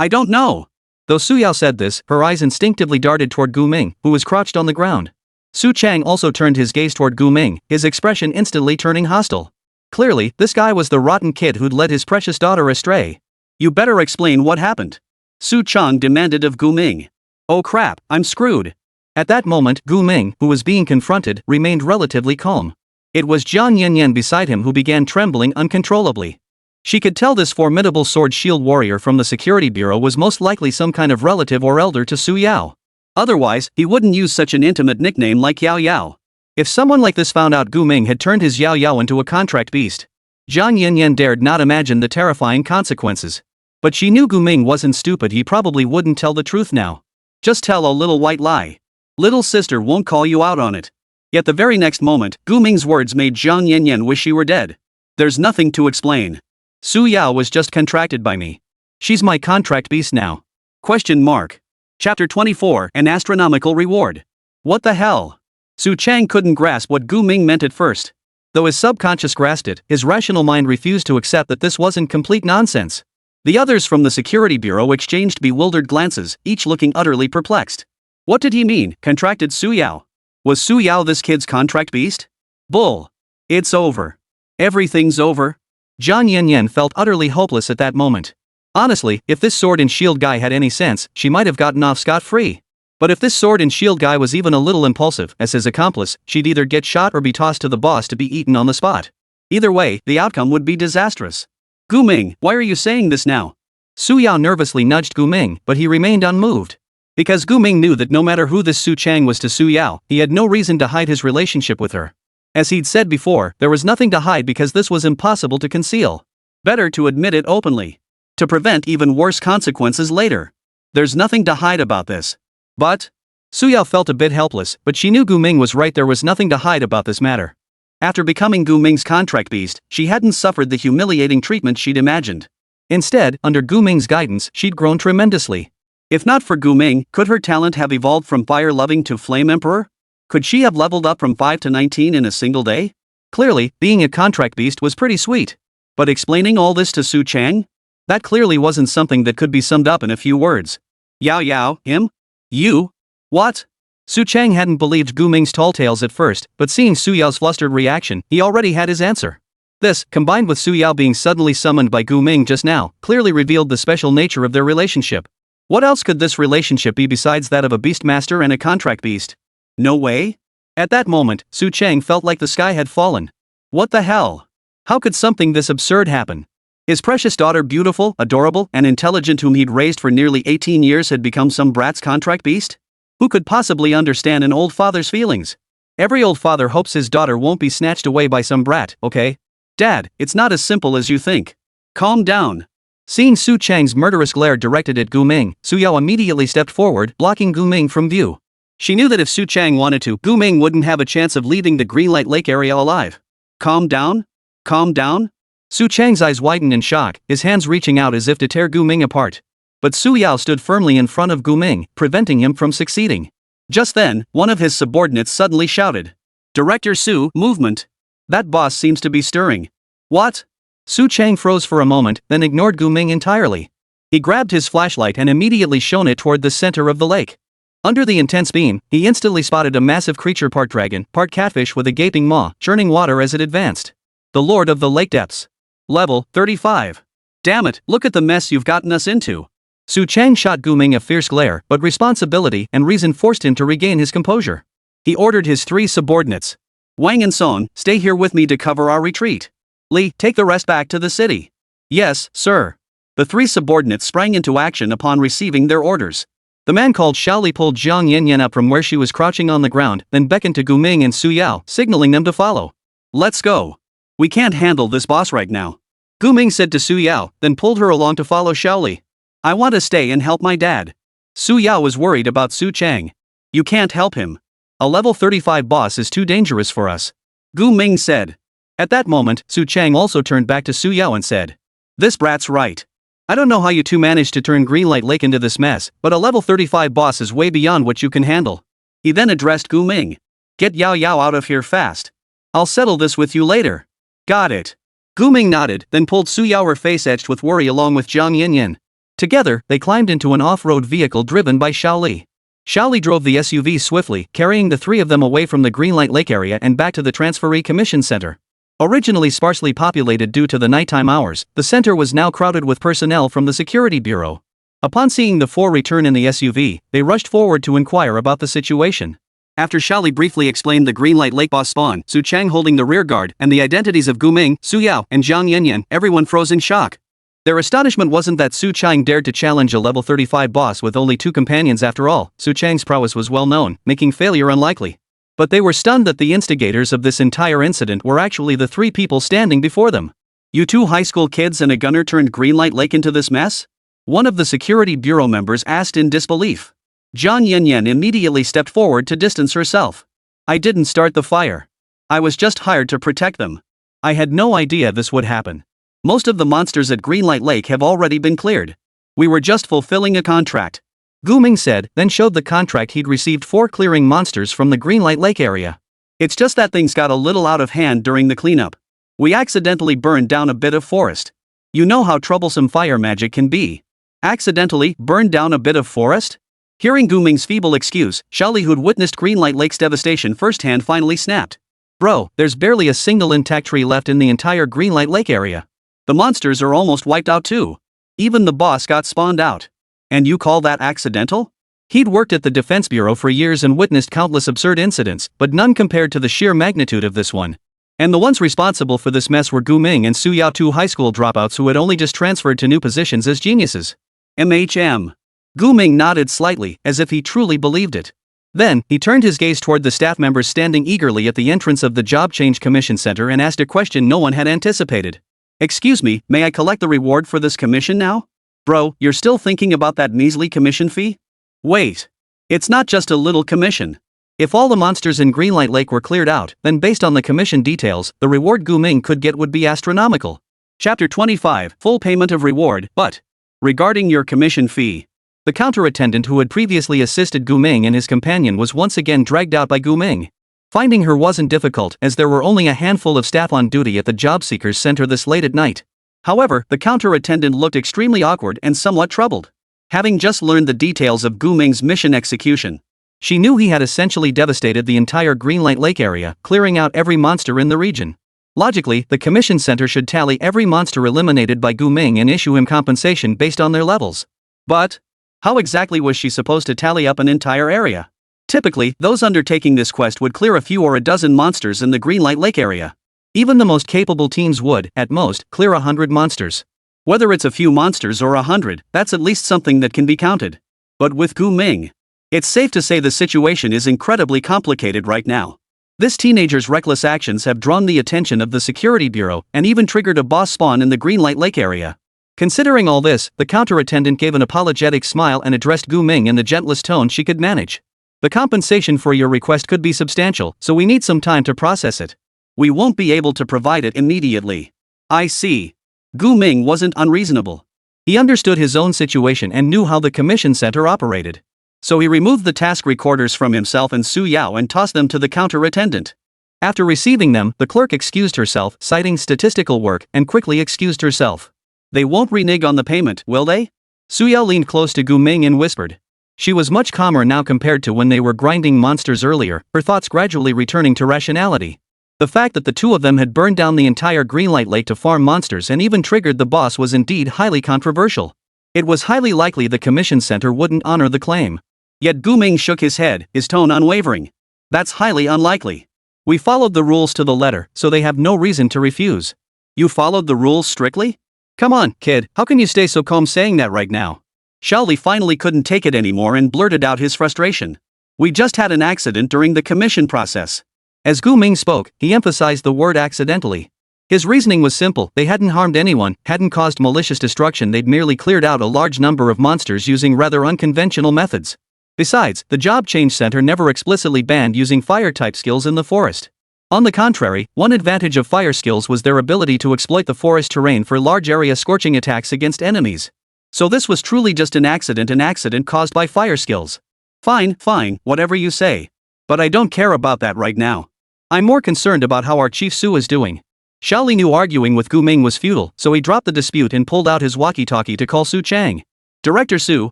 don't know. Though Su Yao said this, her eyes instinctively darted toward Gu Ming, who was crouched on the ground. Su Chang also turned his gaze toward Gu Ming, his expression instantly turning hostile. Clearly, this guy was the rotten kid who'd led his precious daughter astray. You better explain what happened. Su Chang demanded of Gu Ming. Oh crap, I'm screwed. At that moment, Gu Ming, who was being confronted, remained relatively calm. It was Jiang Yanyan beside him who began trembling uncontrollably. She could tell this formidable sword-shield warrior from the security bureau was most likely some kind of relative or elder to Su Yao. Otherwise, he wouldn't use such an intimate nickname like Yao Yao. If someone like this found out Gu Ming had turned his Yao Yao into a contract beast, Jiang Yanyan dared not imagine the terrifying consequences. But she knew Gu Ming wasn't stupid, he probably wouldn't tell the truth now. Just tell a little white lie. Little sister won't call you out on it. Yet the very next moment, Gu Ming's words made Jiang Yanyan wish she were dead. There's nothing to explain. Su Yao was just contracted by me. She's my contract beast now. Question mark. Chapter 24, An Astronomical Reward. What the hell? Su Chang couldn't grasp what Gu Ming meant at first. Though his subconscious grasped it, his rational mind refused to accept that this wasn't complete nonsense. The others from the security bureau exchanged bewildered glances, each looking utterly perplexed. What did he mean, contracted Su Yao? Was Su Yao this kid's contract beast? Bull. It's over. Everything's over. Jiang Yanyan felt utterly hopeless at that moment. Honestly, if this sword and shield guy had any sense, she might have gotten off scot-free. But if this sword and shield guy was even a little impulsive, as his accomplice, she'd either get shot or be tossed to the boss to be eaten on the spot. Either way, the outcome would be disastrous. Gu Ming, why are you saying this now? Su Yao nervously nudged Gu Ming, but he remained unmoved. Because Gu Ming knew that no matter who this Su Chang was to Su Yao, he had no reason to hide his relationship with her. As he'd said before, there was nothing to hide because this was impossible to conceal. Better to admit it openly. To prevent even worse consequences later. There's nothing to hide about this. But? Su Yao felt a bit helpless, but she knew Gu Ming was right, there was nothing to hide about this matter. After becoming Gu Ming's contract beast, she hadn't suffered the humiliating treatment she'd imagined. Instead, under Gu Ming's guidance, she'd grown tremendously. If not for Gu Ming, could her talent have evolved from fire-loving to flame emperor? Could she have leveled up from 5 to 19 in a single day? Clearly, being a contract beast was pretty sweet. But explaining all this to Su Chang? That clearly wasn't something that could be summed up in a few words. Yao Yao, him? You? What? Su Chang hadn't believed Gu Ming's tall tales at first, but seeing Su Yao's flustered reaction, he already had his answer. This, combined with Su Yao being suddenly summoned by Gu Ming just now, clearly revealed the special nature of their relationship. What else could this relationship be besides that of a beastmaster and a contract beast? No way? At that moment, Su Chang felt like the sky had fallen. What the hell? How could something this absurd happen? His precious daughter, beautiful, adorable, and intelligent, whom he'd raised for nearly 18 years, had become some brat's contract beast? Who could possibly understand an old father's feelings? Every old father hopes his daughter won't be snatched away by some brat, okay? Dad, it's not as simple as you think. Calm down. Seeing Su Chang's murderous glare directed at Gu Ming, Su Yao immediately stepped forward, blocking Gu Ming from view. She knew that if Su Chang wanted to, Gu Ming wouldn't have a chance of leaving the Greenlight Lake area alive. Calm down? Calm down? Su Chang's eyes widened in shock, his hands reaching out as if to tear Gu Ming apart. But Su Yao stood firmly in front of Gu Ming, preventing him from succeeding. Just then, one of his subordinates suddenly shouted. Director Su, movement. That boss seems to be stirring. What? Su Chang froze for a moment, then ignored Gu Ming entirely. He grabbed his flashlight and immediately shone it toward the center of the lake. Under the intense beam, he instantly spotted a massive creature, part dragon, part catfish, with a gaping maw, churning water as it advanced. The Lord of the Lake Depths. Level 35. Damn it, look at the mess you've gotten us into. Su Chang shot Gu Ming a fierce glare, but responsibility and reason forced him to regain his composure. He ordered his 3 subordinates. Wang and Song, stay here with me to cover our retreat. Li, take the rest back to the city. Yes, sir. The 3 subordinates sprang into action upon receiving their orders. The man called Shaoli pulled Jiang Yanyan up from where she was crouching on the ground, then beckoned to Gu Ming and Su Yao, signaling them to follow. Let's go. We can't handle this boss right now. Gu Ming said to Su Yao, then pulled her along to follow Shaoli. I want to stay and help my dad. Su Yao was worried about Su Chang. You can't help him. A level 35 boss is too dangerous for us. Gu Ming said. At that moment, Su Chang also turned back to Su Yao and said. This brat's right. I don't know how you two managed to turn Greenlight Lake into this mess, but a level 35 boss is way beyond what you can handle. He then addressed Gu Ming. Get Yao Yao out of here fast. I'll settle this with you later. Got it. Gu Ming nodded, then pulled Su Yao, her face etched with worry, along with Jiang Yanyan. Together, they climbed into an off-road vehicle driven by Shaoli. Shaoli drove the SUV swiftly, carrying the 3 of them away from the Greenlight Lake area and back to the Transferee Commission Center. Originally sparsely populated due to the nighttime hours, the center was now crowded with personnel from the Security Bureau. Upon seeing the four return in the SUV, they rushed forward to inquire about the situation. After Xiaoli briefly explained the Greenlight Lake boss spawn, Su Chang holding the rear guard, and the identities of Gu Ming, Su Yao, and Zhang Yanyan, everyone froze in shock. Their astonishment wasn't that Su Chang dared to challenge a level 35 boss with only 2 companions after all. Su Chang's prowess was well known, making failure unlikely. But they were stunned that the instigators of this entire incident were actually the 3 people standing before them. You 2 high school kids and a gunner turned Greenlight Lake into this mess? One of the security bureau members asked in disbelief. Zhang Yanyan immediately stepped forward to distance herself. I didn't start the fire. I was just hired to protect them. I had no idea this would happen. Most of the monsters at Greenlight Lake have already been cleared. We were just fulfilling a contract. Gu Ming said, then showed the contract he'd received for clearing monsters from the Greenlight Lake area. It's just that things got a little out of hand during the cleanup. We accidentally burned down a bit of forest. You know how troublesome fire magic can be. Accidentally burned down a bit of forest? Hearing Gu Ming's feeble excuse, Xiaoli, who'd witnessed Greenlight Lake's devastation firsthand, finally snapped. Bro, there's barely a single intact tree left in the entire Greenlight Lake area. The monsters are almost wiped out too. Even the boss got spawned out. And you call that accidental? He'd worked at the Defense Bureau for years and witnessed countless absurd incidents, but none compared to the sheer magnitude of this one. And the ones responsible for this mess were Gu Ming and Su Yao, 2 high school dropouts who had only just transferred to new positions as geniuses. Gu Ming nodded slightly, as if he truly believed it. Then, he turned his gaze toward the staff members standing eagerly at the entrance of the Job Change Commission Center and asked a question no one had anticipated. Excuse me, may I collect the reward for this commission now? Bro, you're still thinking about that measly commission fee? Wait. It's not just a little commission. If all the monsters in Greenlight Lake were cleared out, then based on the commission details, the reward Gu Ming could get would be astronomical. Chapter 25, Full Payment of Reward, but regarding your commission fee. The counter-attendant who had previously assisted Gu Ming and his companion was once again dragged out by Gu Ming. Finding her wasn't difficult, as there were only a handful of staff on duty at the Job Seekers Center this late at night. However, the counter-attendant looked extremely awkward and somewhat troubled. Having just learned the details of Gu Ming's mission execution, she knew he had essentially devastated the entire Greenlight Lake area, clearing out every monster in the region. Logically, the commission center should tally every monster eliminated by Gu Ming and issue him compensation based on their levels. But how exactly was she supposed to tally up an entire area? Typically, those undertaking this quest would clear a few or a dozen monsters in the Greenlight Lake area. Even the most capable teams would, at most, clear 100 monsters. Whether it's a few monsters or 100, that's at least something that can be counted. But with Gu Ming, it's safe to say the situation is incredibly complicated right now. This teenager's reckless actions have drawn the attention of the Security Bureau and even triggered a boss spawn in the Greenlight Lake area. Considering all this, the counter-attendant gave an apologetic smile and addressed Gu Ming in the gentlest tone she could manage. The compensation for your request could be substantial, so we need some time to process it. We won't be able to provide it immediately. I see. Gu Ming wasn't unreasonable. He understood his own situation and knew how the commission center operated. So he removed the task recorders from himself and Su Yao and tossed them to the counter-attendant. After receiving them, the clerk excused herself, citing statistical work, and quickly excused herself. They won't renege on the payment, will they? Su Yao leaned close to Gu Ming and whispered. She was much calmer now compared to when they were grinding monsters earlier, her thoughts gradually returning to rationality. The fact that the 2 of them had burned down the entire Greenlight Lake to farm monsters and even triggered the boss was indeed highly controversial. It was highly likely the commission center wouldn't honor the claim. Yet Gu Ming shook his head, his tone unwavering. That's highly unlikely. We followed the rules to the letter, so they have no reason to refuse. You followed the rules strictly? Come on, kid, how can you stay so calm saying that right now? Xiaoli finally couldn't take it anymore and blurted out his frustration. We just had an accident during the commission process. As Gu Ming spoke, he emphasized the word accidentally. His reasoning was simple: they hadn't harmed anyone, hadn't caused malicious destruction, they'd merely cleared out a large number of monsters using rather unconventional methods. Besides, the Job Change Center never explicitly banned using fire-type skills in the forest. On the contrary, one advantage of fire skills was their ability to exploit the forest terrain for large-area scorching attacks against enemies. So this was truly just an accident caused by fire skills. Fine, whatever you say. But I don't care about that right now. I'm more concerned about how our Chief Su is doing. Xiaoli knew arguing with Gu Ming was futile, so he dropped the dispute and pulled out his walkie-talkie to call Su Chang. Director Su,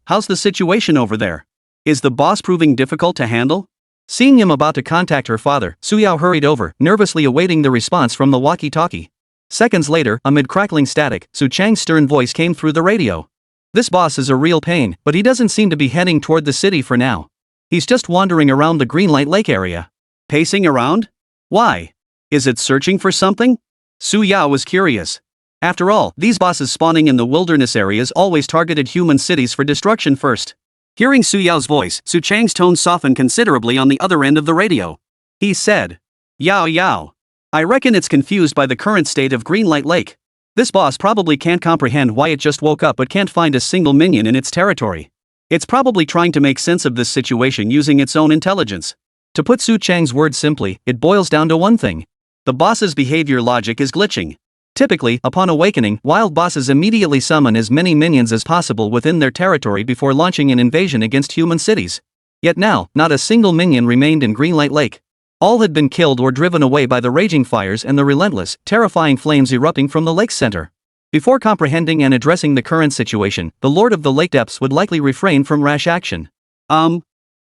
how's the situation over there? Is the boss proving difficult to handle? Seeing him about to contact her father, Su Yao hurried over, nervously awaiting the response from the walkie-talkie. Seconds later, amid crackling static, Su Chang's stern voice came through the radio. This boss is a real pain, but he doesn't seem to be heading toward the city for now. He's just wandering around the Greenlight Lake area. Pacing around? Why? Is it searching for something? Su Yao was curious. After all, these bosses spawning in the wilderness areas always targeted human cities for destruction first. Hearing Su Yao's voice, Su Chang's tone softened considerably on the other end of the radio. He said, Yao Yao. I reckon it's confused by the current state of Greenlight Lake. This boss probably can't comprehend why it just woke up but can't find a single minion in its territory. It's probably trying to make sense of this situation using its own intelligence. To put Su Chang's words simply, it boils down to one thing. The boss's behavior logic is glitching. Typically, upon awakening, wild bosses immediately summon as many minions as possible within their territory before launching an invasion against human cities. Yet now, not a single minion remained in Greenlight Lake. All had been killed or driven away by the raging fires and the relentless, terrifying flames erupting from the lake's center. Before comprehending and addressing the current situation, the Lord of the Lake Depths would likely refrain from rash action.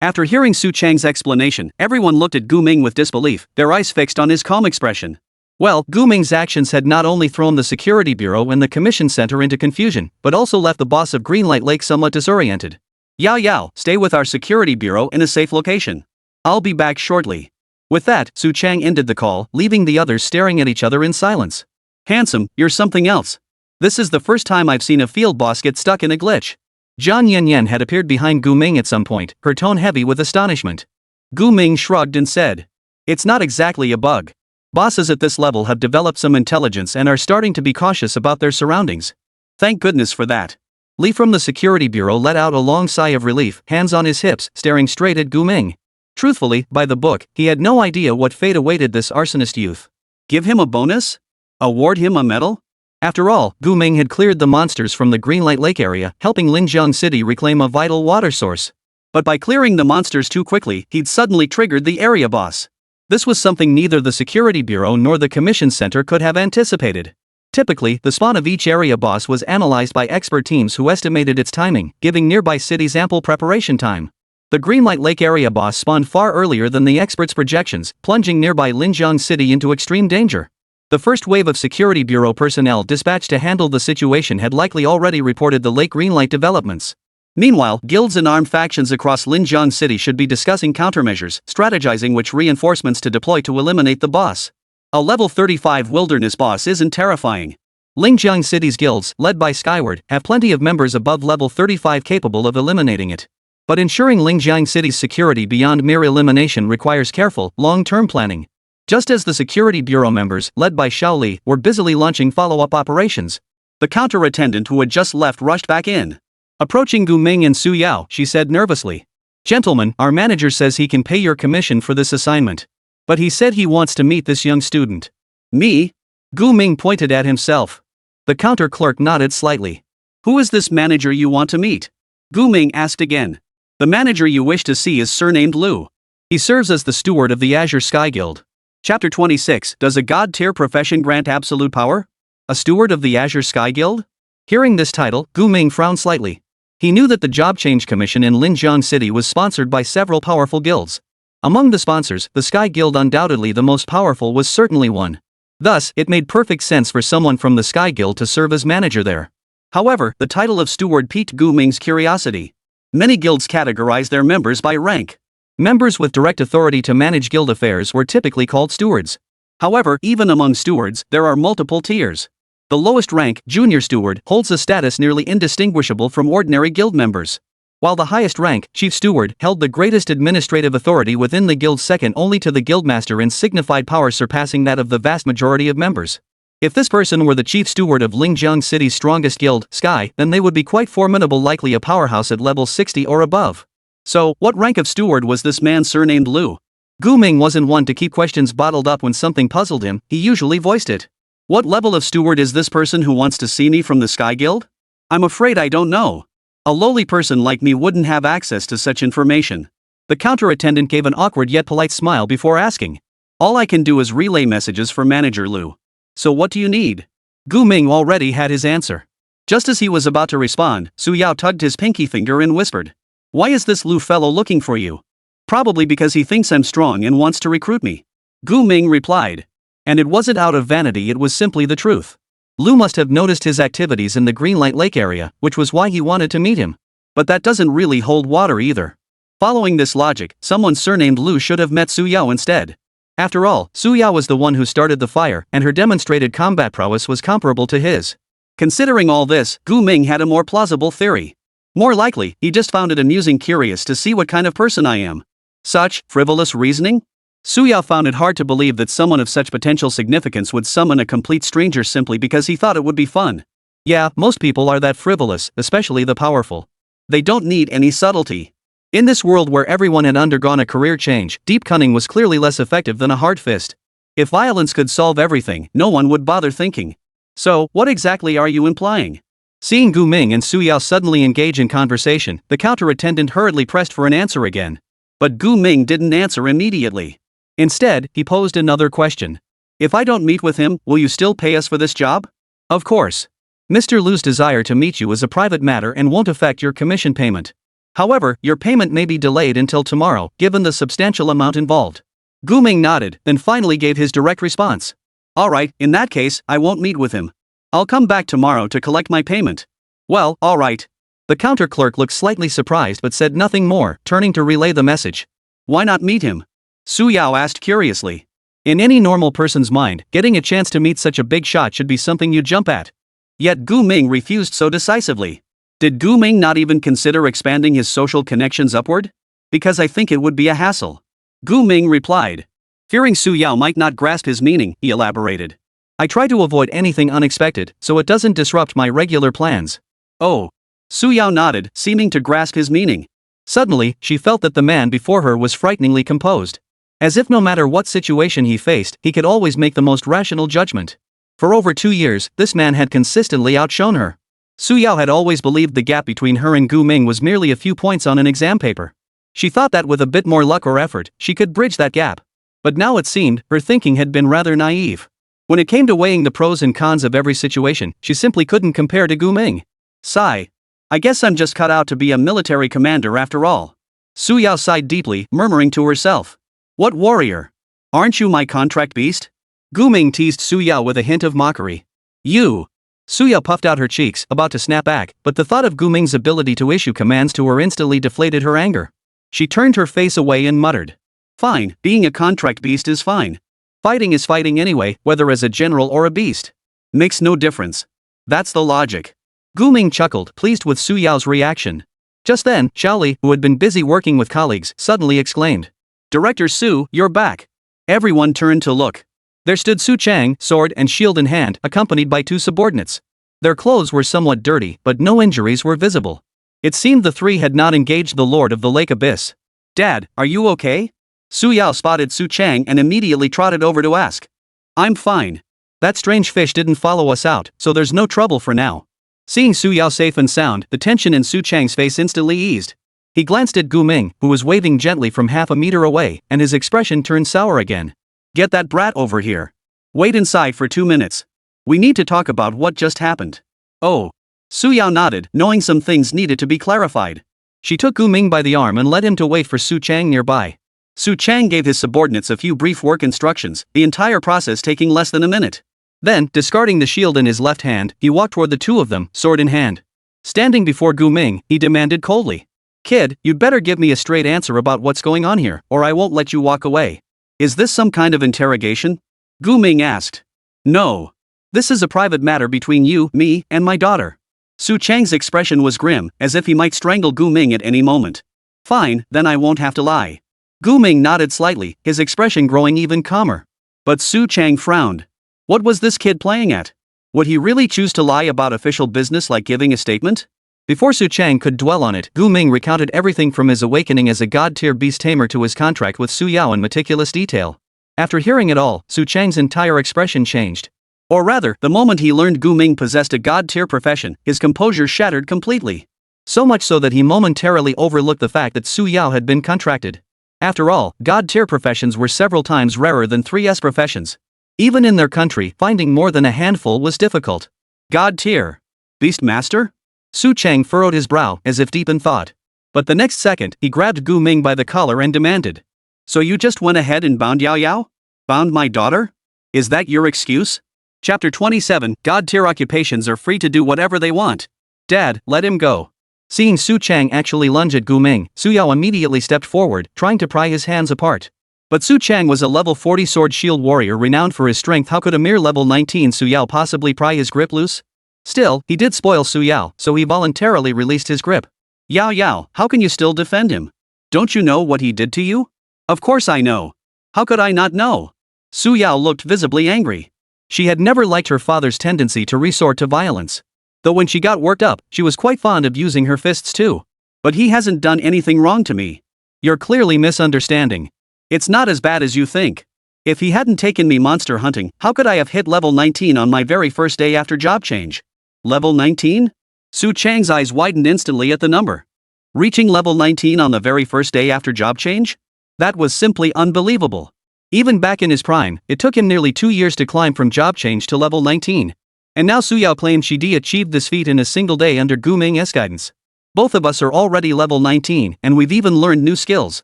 After hearing Su Chang's explanation, everyone looked at Gu Ming with disbelief, their eyes fixed on his calm expression. Well, Gu Ming's actions had not only thrown the Security Bureau and the Commission Center into confusion, but also left the boss of Greenlight Lake somewhat disoriented. Yao Yao, stay with our Security Bureau in a safe location. I'll be back shortly. With that, Su Chang ended the call, leaving the others staring at each other in silence. Handsome, you're something else. This is the first time I've seen a field boss get stuck in a glitch. Zhang Yanyan had appeared behind Gu Ming at some point, her tone heavy with astonishment. Gu Ming shrugged and said, it's not exactly a bug. Bosses at this level have developed some intelligence and are starting to be cautious about their surroundings. Thank goodness for that. Li from the Security Bureau let out a long sigh of relief, hands on his hips, staring straight at Gu Ming. Truthfully, by the book, he had no idea what fate awaited this arsonist youth. Give him a bonus? Award him a medal? After all, Gu Ming had cleared the monsters from the Greenlight Lake area, helping Linjiang City reclaim a vital water source. But by clearing the monsters too quickly, he'd suddenly triggered the area boss. This was something neither the Security Bureau nor the Commission Center could have anticipated. Typically, the spawn of each area boss was analyzed by expert teams who estimated its timing, giving nearby cities ample preparation time. The Greenlight Lake area boss spawned far earlier than the experts' projections, plunging nearby Linjiang City into extreme danger. The first wave of Security Bureau personnel dispatched to handle the situation had likely already reported the Lake Greenlight developments. Meanwhile, guilds and armed factions across Linjiang City should be discussing countermeasures, strategizing which reinforcements to deploy to eliminate the boss. A level 35 wilderness boss isn't terrifying. Linjiang City's guilds, led by Skyward, have plenty of members above level 35 capable of eliminating it. But ensuring Linjiang City's security beyond mere elimination requires careful, long-term planning. Just as the Security Bureau members, led by Xiao Li, were busily launching follow-up operations, the counter-attendant who had just left rushed back in. Approaching Gu Ming and Su Yao, she said nervously, "Gentlemen, our manager says he can pay your commission for this assignment. But he said he wants to meet this young student." Me? Gu Ming pointed at himself. The counter clerk nodded slightly. Who is this manager you want to meet? Gu Ming asked again. The manager you wish to see is surnamed Lu. He serves as the steward of the Azure Sky Guild. Chapter 26, does a god-tier profession grant absolute power? A steward of the Azure Sky Guild? Hearing this title, Gu Ming frowned slightly. He knew that the Job Change Commission in Linjiang City was sponsored by several powerful guilds. Among the sponsors, the Sky Guild, undoubtedly the most powerful, was certainly one. Thus, it made perfect sense for someone from the Sky Guild to serve as manager there. However, the title of steward piqued Gu Ming's curiosity. Many guilds categorize their members by rank. Members with direct authority to manage guild affairs were typically called stewards. However, even among stewards, there are multiple tiers. The lowest rank, Junior Steward, holds a status nearly indistinguishable from ordinary guild members. While the highest rank, Chief Steward, held the greatest administrative authority within the guild, second only to the Guildmaster in signified power, surpassing that of the vast majority of members. If this person were the Chief Steward of Linjiang City's strongest guild, Sky, then they would be quite formidable, likely a powerhouse at level 60 or above. So, what rank of steward was this man surnamed Lu? Gu Ming wasn't one to keep questions bottled up. When something puzzled him, he usually voiced it. What level of steward is this person who wants to see me from the Sky Guild? I'm afraid I don't know. A lowly person like me wouldn't have access to such information. The counter-attendant gave an awkward yet polite smile before asking. All I can do is relay messages for Manager Lu. So what do you need? Gu Ming already had his answer. Just as he was about to respond, Su Yao tugged his pinky finger and whispered, "Why is this Lu fellow looking for you?" "Probably because he thinks I'm strong and wants to recruit me," Gu Ming replied. And it wasn't out of vanity, it was simply the truth. Lu must have noticed his activities in the Greenlight Lake area, which was why he wanted to meet him. But that doesn't really hold water either. Following this logic, someone surnamed Lu should have met Su Yao instead. After all, Su Yao was the one who started the fire, and her demonstrated combat prowess was comparable to his. Considering all this, Gu Ming had a more plausible theory. More likely, he just found it amusing curious to see what kind of person I am. Such frivolous reasoning? Su Yao found it hard to believe that someone of such potential significance would summon a complete stranger simply because he thought it would be fun. Yeah, most people are that frivolous, especially the powerful. They don't need any subtlety. In this world where everyone had undergone a career change, deep cunning was clearly less effective than a hard fist. If violence could solve everything, no one would bother thinking. So, what exactly are you implying? Seeing Gu Ming and Su Yao suddenly engage in conversation, the counter attendant hurriedly pressed for an answer again. But Gu Ming didn't answer immediately. Instead, he posed another question. If I don't meet with him, will you still pay us for this job? Of course. Mr. Lu's desire to meet you is a private matter and won't affect your commission payment. However, your payment may be delayed until tomorrow, given the substantial amount involved. Gu Ming nodded, then finally gave his direct response. Alright, in that case, I won't meet with him. I'll come back tomorrow to collect my payment. Well, alright. The counter clerk looked slightly surprised but said nothing more, turning to relay the message. Why not meet him? Su Yao asked curiously. In any normal person's mind, getting a chance to meet such a big shot should be something you jump at. Yet Gu Ming refused so decisively. Did Gu Ming not even consider expanding his social connections upward? Because I think it would be a hassle. Gu Ming replied. Fearing Su Yao might not grasp his meaning, he elaborated. I try to avoid anything unexpected, so it doesn't disrupt my regular plans. Oh. Su Yao nodded, seeming to grasp his meaning. Suddenly, she felt that the man before her was frighteningly composed. As if no matter what situation he faced, he could always make the most rational judgment. For over 2 years, this man had consistently outshone her. Su Yao had always believed the gap between her and Gu Ming was merely a few points on an exam paper. She thought that with a bit more luck or effort, she could bridge that gap. But now it seemed, her thinking had been rather naive. When it came to weighing the pros and cons of every situation, she simply couldn't compare to Gu Ming. Sigh. I guess I'm just cut out to be a military commander after all. Su Yao sighed deeply, murmuring to herself. What warrior? Aren't you my contract beast? Gu Ming teased Su Yao with a hint of mockery. You. Su Yao puffed out her cheeks, about to snap back, but the thought of Gu Ming's ability to issue commands to her instantly deflated her anger. She turned her face away and muttered. Fine, being a contract beast is fine. Fighting is fighting anyway, whether as a general or a beast. Makes no difference. That's the logic. Gu Ming chuckled, pleased with Su Yao's reaction. Just then, Xiaoli, who had been busy working with colleagues, suddenly exclaimed. Director Su, you're back. Everyone turned to look. There stood Su Chang, sword and shield in hand, accompanied by 2 subordinates. Their clothes were somewhat dirty, but no injuries were visible. It seemed the 3 had not engaged the Lord of the Lake Abyss. Dad, are you okay? Su Yao spotted Su Chang and immediately trotted over to ask. I'm fine. That strange fish didn't follow us out, so there's no trouble for now. Seeing Su Yao safe and sound, the tension in Su Chang's face instantly eased. He glanced at Gu Ming, who was waving gently from half a meter away, and his expression turned sour again. Get that brat over here. Wait inside for 2 minutes. We need to talk about what just happened. Oh. Su Yao nodded, knowing some things needed to be clarified. She took Gu Ming by the arm and led him to wait for Su Chang nearby. Su Chang gave his subordinates a few brief work instructions, the entire process taking less than a minute. Then, discarding the shield in his left hand, he walked toward the 2 of them, sword in hand. Standing before Gu Ming, he demanded coldly. Kid, you'd better give me a straight answer about what's going on here, or I won't let you walk away. Is this some kind of interrogation? Gu Ming asked. No. This is a private matter between you, me, and my daughter. Su Chang's expression was grim, as if he might strangle Gu Ming at any moment. Fine, then I won't have to lie. Gu Ming nodded slightly, his expression growing even calmer. But Su Chang frowned. What was this kid playing at? Would he really choose to lie about official business like giving a statement? Before Su Chang could dwell on it, Gu Ming recounted everything from his awakening as a god-tier beast tamer to his contract with Su Yao in meticulous detail. After hearing it all, Su Chang's entire expression changed. Or rather, the moment he learned Gu Ming possessed a god-tier profession, his composure shattered completely. So much so that he momentarily overlooked the fact that Su Yao had been contracted. After all, god-tier professions were several times rarer than 3S professions. Even in their country, finding more than a handful was difficult. God-tier. Beastmaster? Su Chang furrowed his brow, as if deep in thought. But the next second, he grabbed Gu Ming by the collar and demanded. So you just went ahead and bound Yao Yao? Bound my daughter? Is that your excuse? Chapter 27, God-tier occupations are free to do whatever they want. Dad, let him go. Seeing Su Chang actually lunge at Gu Ming, Su Yao immediately stepped forward, trying to pry his hands apart. But Su Chang was a level 40 sword shield warrior renowned for his strength. How could a mere level 19 Su Yao possibly pry his grip loose? Still, he did spoil Su Yao, so he voluntarily released his grip. Yao, how can you still defend him? Don't you know what he did to you? Of course I know. How could I not know? Su Yao looked visibly angry. She had never liked her father's tendency to resort to violence. Though when she got worked up, she was quite fond of using her fists too. But he hasn't done anything wrong to me. You're clearly misunderstanding. It's not as bad as you think. If he hadn't taken me monster hunting, how could I have hit level 19 on my very first day after job change? Level 19? Su Chang's eyes widened instantly at the number. Reaching level 19 on the very first day after job change? That was simply unbelievable. Even back in his prime, it took him nearly 2 years to climb from job change to level 19. And now Su Yao claimed she achieved this feat in a single day under Gu Ming's guidance. Both of us are already level 19, and we've even learned new skills.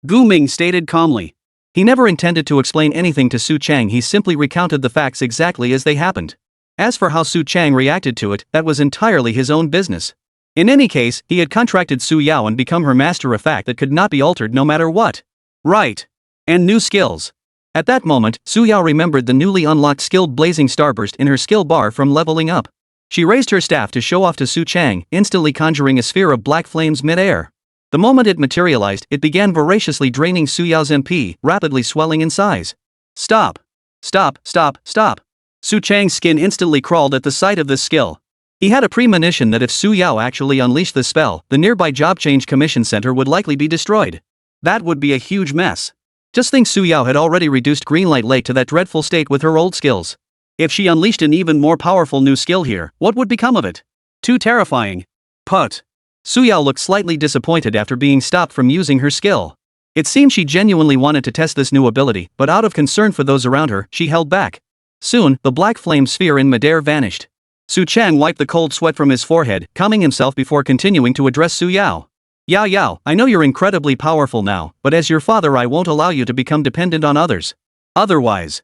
Gu Ming stated calmly. He never intended to explain anything to Su Chang, he simply recounted the facts exactly as they happened. As for how Su Chang reacted to it, that was entirely his own business. In any case, he had contracted Su Yao and become her master, a fact that could not be altered no matter what. Right. And new skills. At that moment, Su Yao remembered the newly unlocked skilled Blazing Starburst in her skill bar from leveling up. She raised her staff to show off to Su Chang, instantly conjuring a sphere of black flames mid-air. The moment it materialized, it began voraciously draining Su Yao's MP, rapidly swelling in size. Stop. Stop. Su Chang's skin instantly crawled at the sight of this skill. He had a premonition that if Su Yao actually unleashed the spell, the nearby Job Change Commission Center would likely be destroyed. That would be a huge mess. Just think, Su Yao had already reduced Greenlight Lake to that dreadful state with her old skills. If she unleashed an even more powerful new skill here, what would become of it? Too terrifying. Put. Su Yao looked slightly disappointed after being stopped from using her skill. It seemed she genuinely wanted to test this new ability, but out of concern for those around her, she held back. Soon, the black flame sphere in midair vanished. Su Chang wiped the cold sweat from his forehead, calming himself before continuing to address Su Yao. Yao, I know you're incredibly powerful now, but as your father I won't allow you to become dependent on others. Otherwise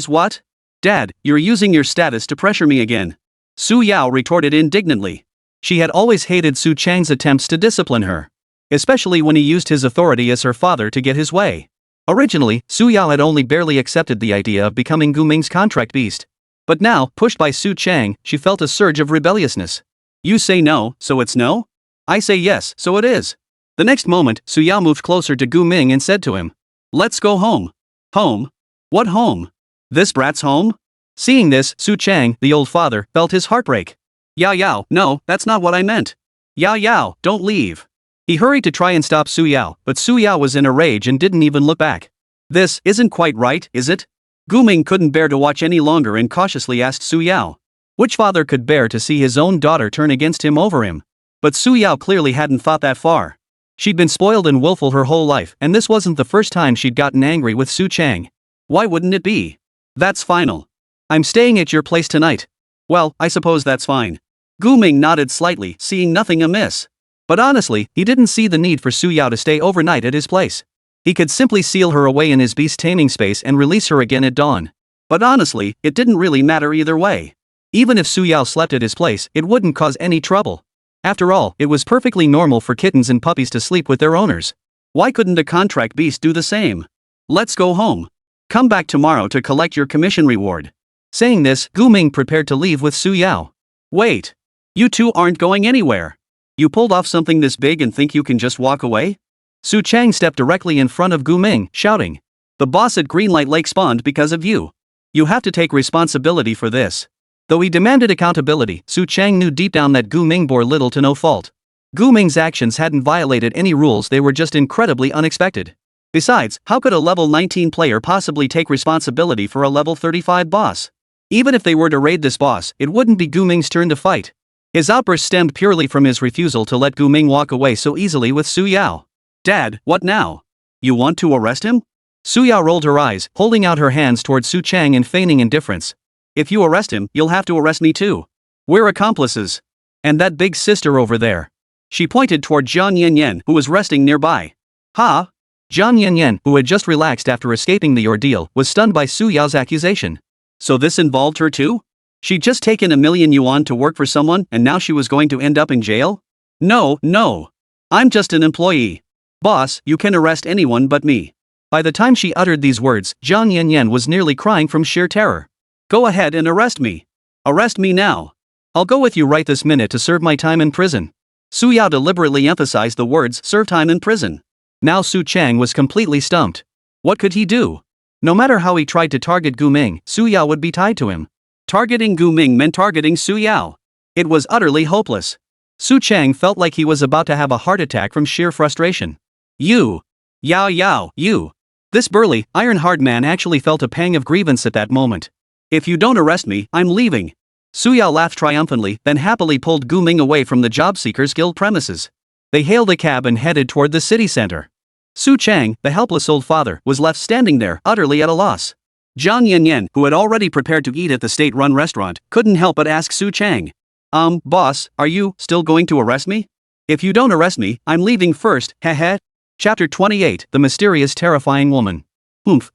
what? Dad, you're using your status to pressure me again. Su Yao retorted indignantly. She had always hated Su Chang's attempts to discipline her. Especially when he used his authority as her father to get his way. Originally, Su Yao had only barely accepted the idea of becoming Gu Ming's contract beast. But now, pushed by Su Chang, she felt a surge of rebelliousness. You say no, so it's no? I say yes, so it is. The next moment, Su Yao moved closer to Gu Ming and said to him, "Let's go home." Home? What home? This brat's home? Seeing this, Su Chang, the old father, felt his heart break. Yao, no, that's not what I meant. Yao, don't leave. He hurried to try and stop Su Yao, but Su Yao was in a rage and didn't even look back. This isn't quite right, is it? Gu Ming couldn't bear to watch any longer and cautiously asked Su Yao. Which father could bear to see his own daughter turn against him over him? But Su Yao clearly hadn't thought that far. She'd been spoiled and willful her whole life, and this wasn't the first time she'd gotten angry with Su Chang. Why wouldn't it be? That's final. I'm staying at your place tonight. Well, I suppose that's fine. Gu Ming nodded slightly, seeing nothing amiss. But honestly, he didn't see the need for Su Yao to stay overnight at his place. He could simply seal her away in his beast taming space and release her again at dawn. But honestly, it didn't really matter either way. Even if Su Yao slept at his place, it wouldn't cause any trouble. After all, it was perfectly normal for kittens and puppies to sleep with their owners. Why couldn't a contract beast do the same? Let's go home. Come back tomorrow to collect your commission reward. Saying this, Gu Ming prepared to leave with Su Yao. Wait. You two aren't going anywhere. You pulled off something this big and think you can just walk away? Su Chang stepped directly in front of Gu Ming, shouting. The boss at Greenlight Lake spawned because of you. You have to take responsibility for this. Though he demanded accountability, Su Chang knew deep down that Gu Ming bore little to no fault. Gu Ming's actions hadn't violated any rules, they were just incredibly unexpected. Besides, how could a level 19 player possibly take responsibility for a level 35 boss? Even if they were to raid this boss, it wouldn't be Gu Ming's turn to fight. His outburst stemmed purely from his refusal to let Gu Ming walk away so easily with Su Yao. Dad, what now? You want to arrest him? Su Yao rolled her eyes, holding out her hands toward Su Chang and feigning indifference. If you arrest him, you'll have to arrest me too. We're accomplices. And that big sister over there. She pointed toward Jian Yanyan, who was resting nearby. Ha! Jian Yanyan, who had just relaxed after escaping the ordeal, was stunned by Su Yao's accusation. So this involved her too? She'd just taken 1,000,000 yuan to work for someone and now she was going to end up in jail? No, no. I'm just an employee. Boss, you can arrest anyone but me. By the time she uttered these words, Jiang Yanyan was nearly crying from sheer terror. Go ahead and arrest me. Arrest me now. I'll go with you right this minute to serve my time in prison. Su Yao deliberately emphasized the words serve time in prison. Now Su Chang was completely stumped. What could he do? No matter how he tried to target Gu Ming, Su Yao would be tied to him. Targeting Gu Ming meant targeting Su Yao. It was utterly hopeless. Su Chang felt like he was about to have a heart attack from sheer frustration. You. Yao, you. This burly, iron-hard man actually felt a pang of grievance at that moment. If you don't arrest me, I'm leaving. Su Yao laughed triumphantly, then happily pulled Gu Ming away from the Job Seekers Guild premises. They hailed a cab and headed toward the city center. Su Chang, the helpless old father, was left standing there, utterly at a loss. Jiang Yanyan, who had already prepared to eat at the state-run restaurant, couldn't help but ask Su Chang. Boss, are you still going to arrest me? If you don't arrest me, I'm leaving first, heh. Chapter 28, The Mysterious Terrifying Woman.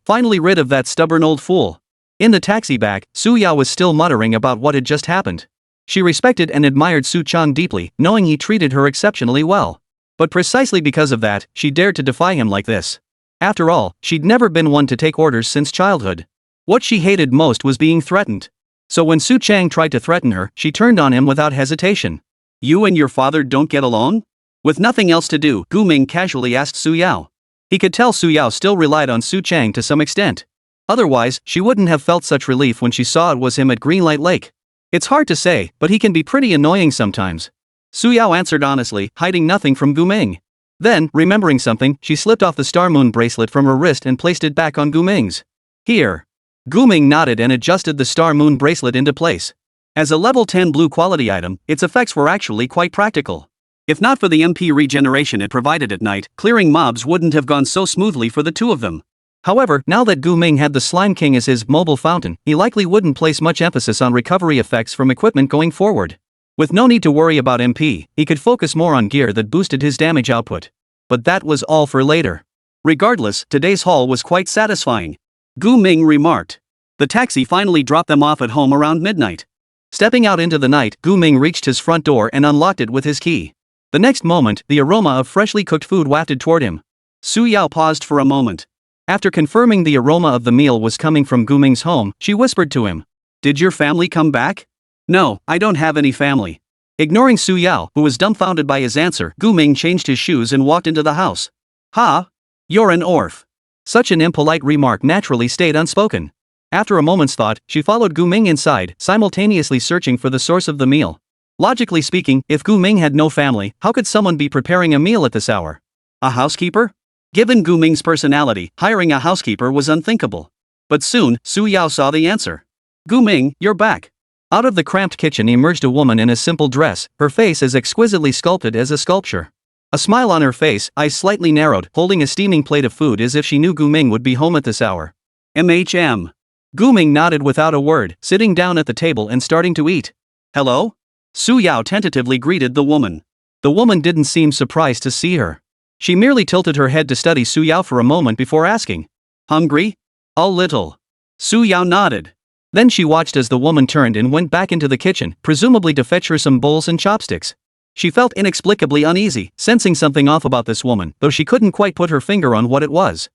Finally rid of that stubborn old fool. In the taxi back, Su Yao was still muttering about what had just happened. She respected and admired Su Chang deeply, knowing he treated her exceptionally well. But precisely because of that, she dared to defy him like this. After all, she'd never been one to take orders since childhood. What she hated most was being threatened. So when Su Chang tried to threaten her, she turned on him without hesitation. You and your father don't get along? With nothing else to do, Gu Ming casually asked Su Yao. He could tell Su Yao still relied on Su Chang to some extent. Otherwise, she wouldn't have felt such relief when she saw it was him at Greenlight Lake. It's hard to say, but he can be pretty annoying sometimes. Su Yao answered honestly, hiding nothing from Gu Ming. Then, remembering something, she slipped off the star moon bracelet from her wrist and placed it back on Gu Ming's. Here. Gu Ming nodded and adjusted the star moon bracelet into place. As a level 10 blue quality item, its effects were actually quite practical. If not for the MP regeneration it provided at night, clearing mobs wouldn't have gone so smoothly for the two of them. However, now that Gu Ming had the Slime King as his mobile fountain, he likely wouldn't place much emphasis on recovery effects from equipment going forward. With no need to worry about MP, he could focus more on gear that boosted his damage output. But that was all for later. Regardless, today's haul was quite satisfying. Gu Ming remarked. The taxi finally dropped them off at home around midnight. Stepping out into the night, Gu Ming reached his front door and unlocked it with his key. The next moment, the aroma of freshly cooked food wafted toward him. Su Yao paused for a moment. After confirming the aroma of the meal was coming from Gu Ming's home, she whispered to him. Did your family come back? No, I don't have any family. Ignoring Su Yao, who was dumbfounded by his answer, Gu Ming changed his shoes and walked into the house. Ha! You're an orph. Such an impolite remark naturally stayed unspoken. After a moment's thought, she followed Gu Ming inside, simultaneously searching for the source of the meal. Logically speaking, if Gu Ming had no family, how could someone be preparing a meal at this hour? A housekeeper? Given Gu Ming's personality, hiring a housekeeper was unthinkable. But soon, Su Yao saw the answer. Gu Ming, you're back. Out of the cramped kitchen emerged a woman in a simple dress, her face as exquisitely sculpted as a sculpture. A smile on her face, eyes slightly narrowed, holding a steaming plate of food as if she knew Gu Ming would be home at this hour. MHM. Gu Ming nodded without a word, sitting down at the table and starting to eat. Hello? Su Yao tentatively greeted the woman. The woman didn't seem surprised to see her. She merely tilted her head to study Su Yao for a moment before asking. Hungry? A little. Su Yao nodded. Then she watched as the woman turned and went back into the kitchen, presumably to fetch her some bowls and chopsticks. She felt inexplicably uneasy, sensing something off about this woman, though she couldn't quite put her finger on what it was.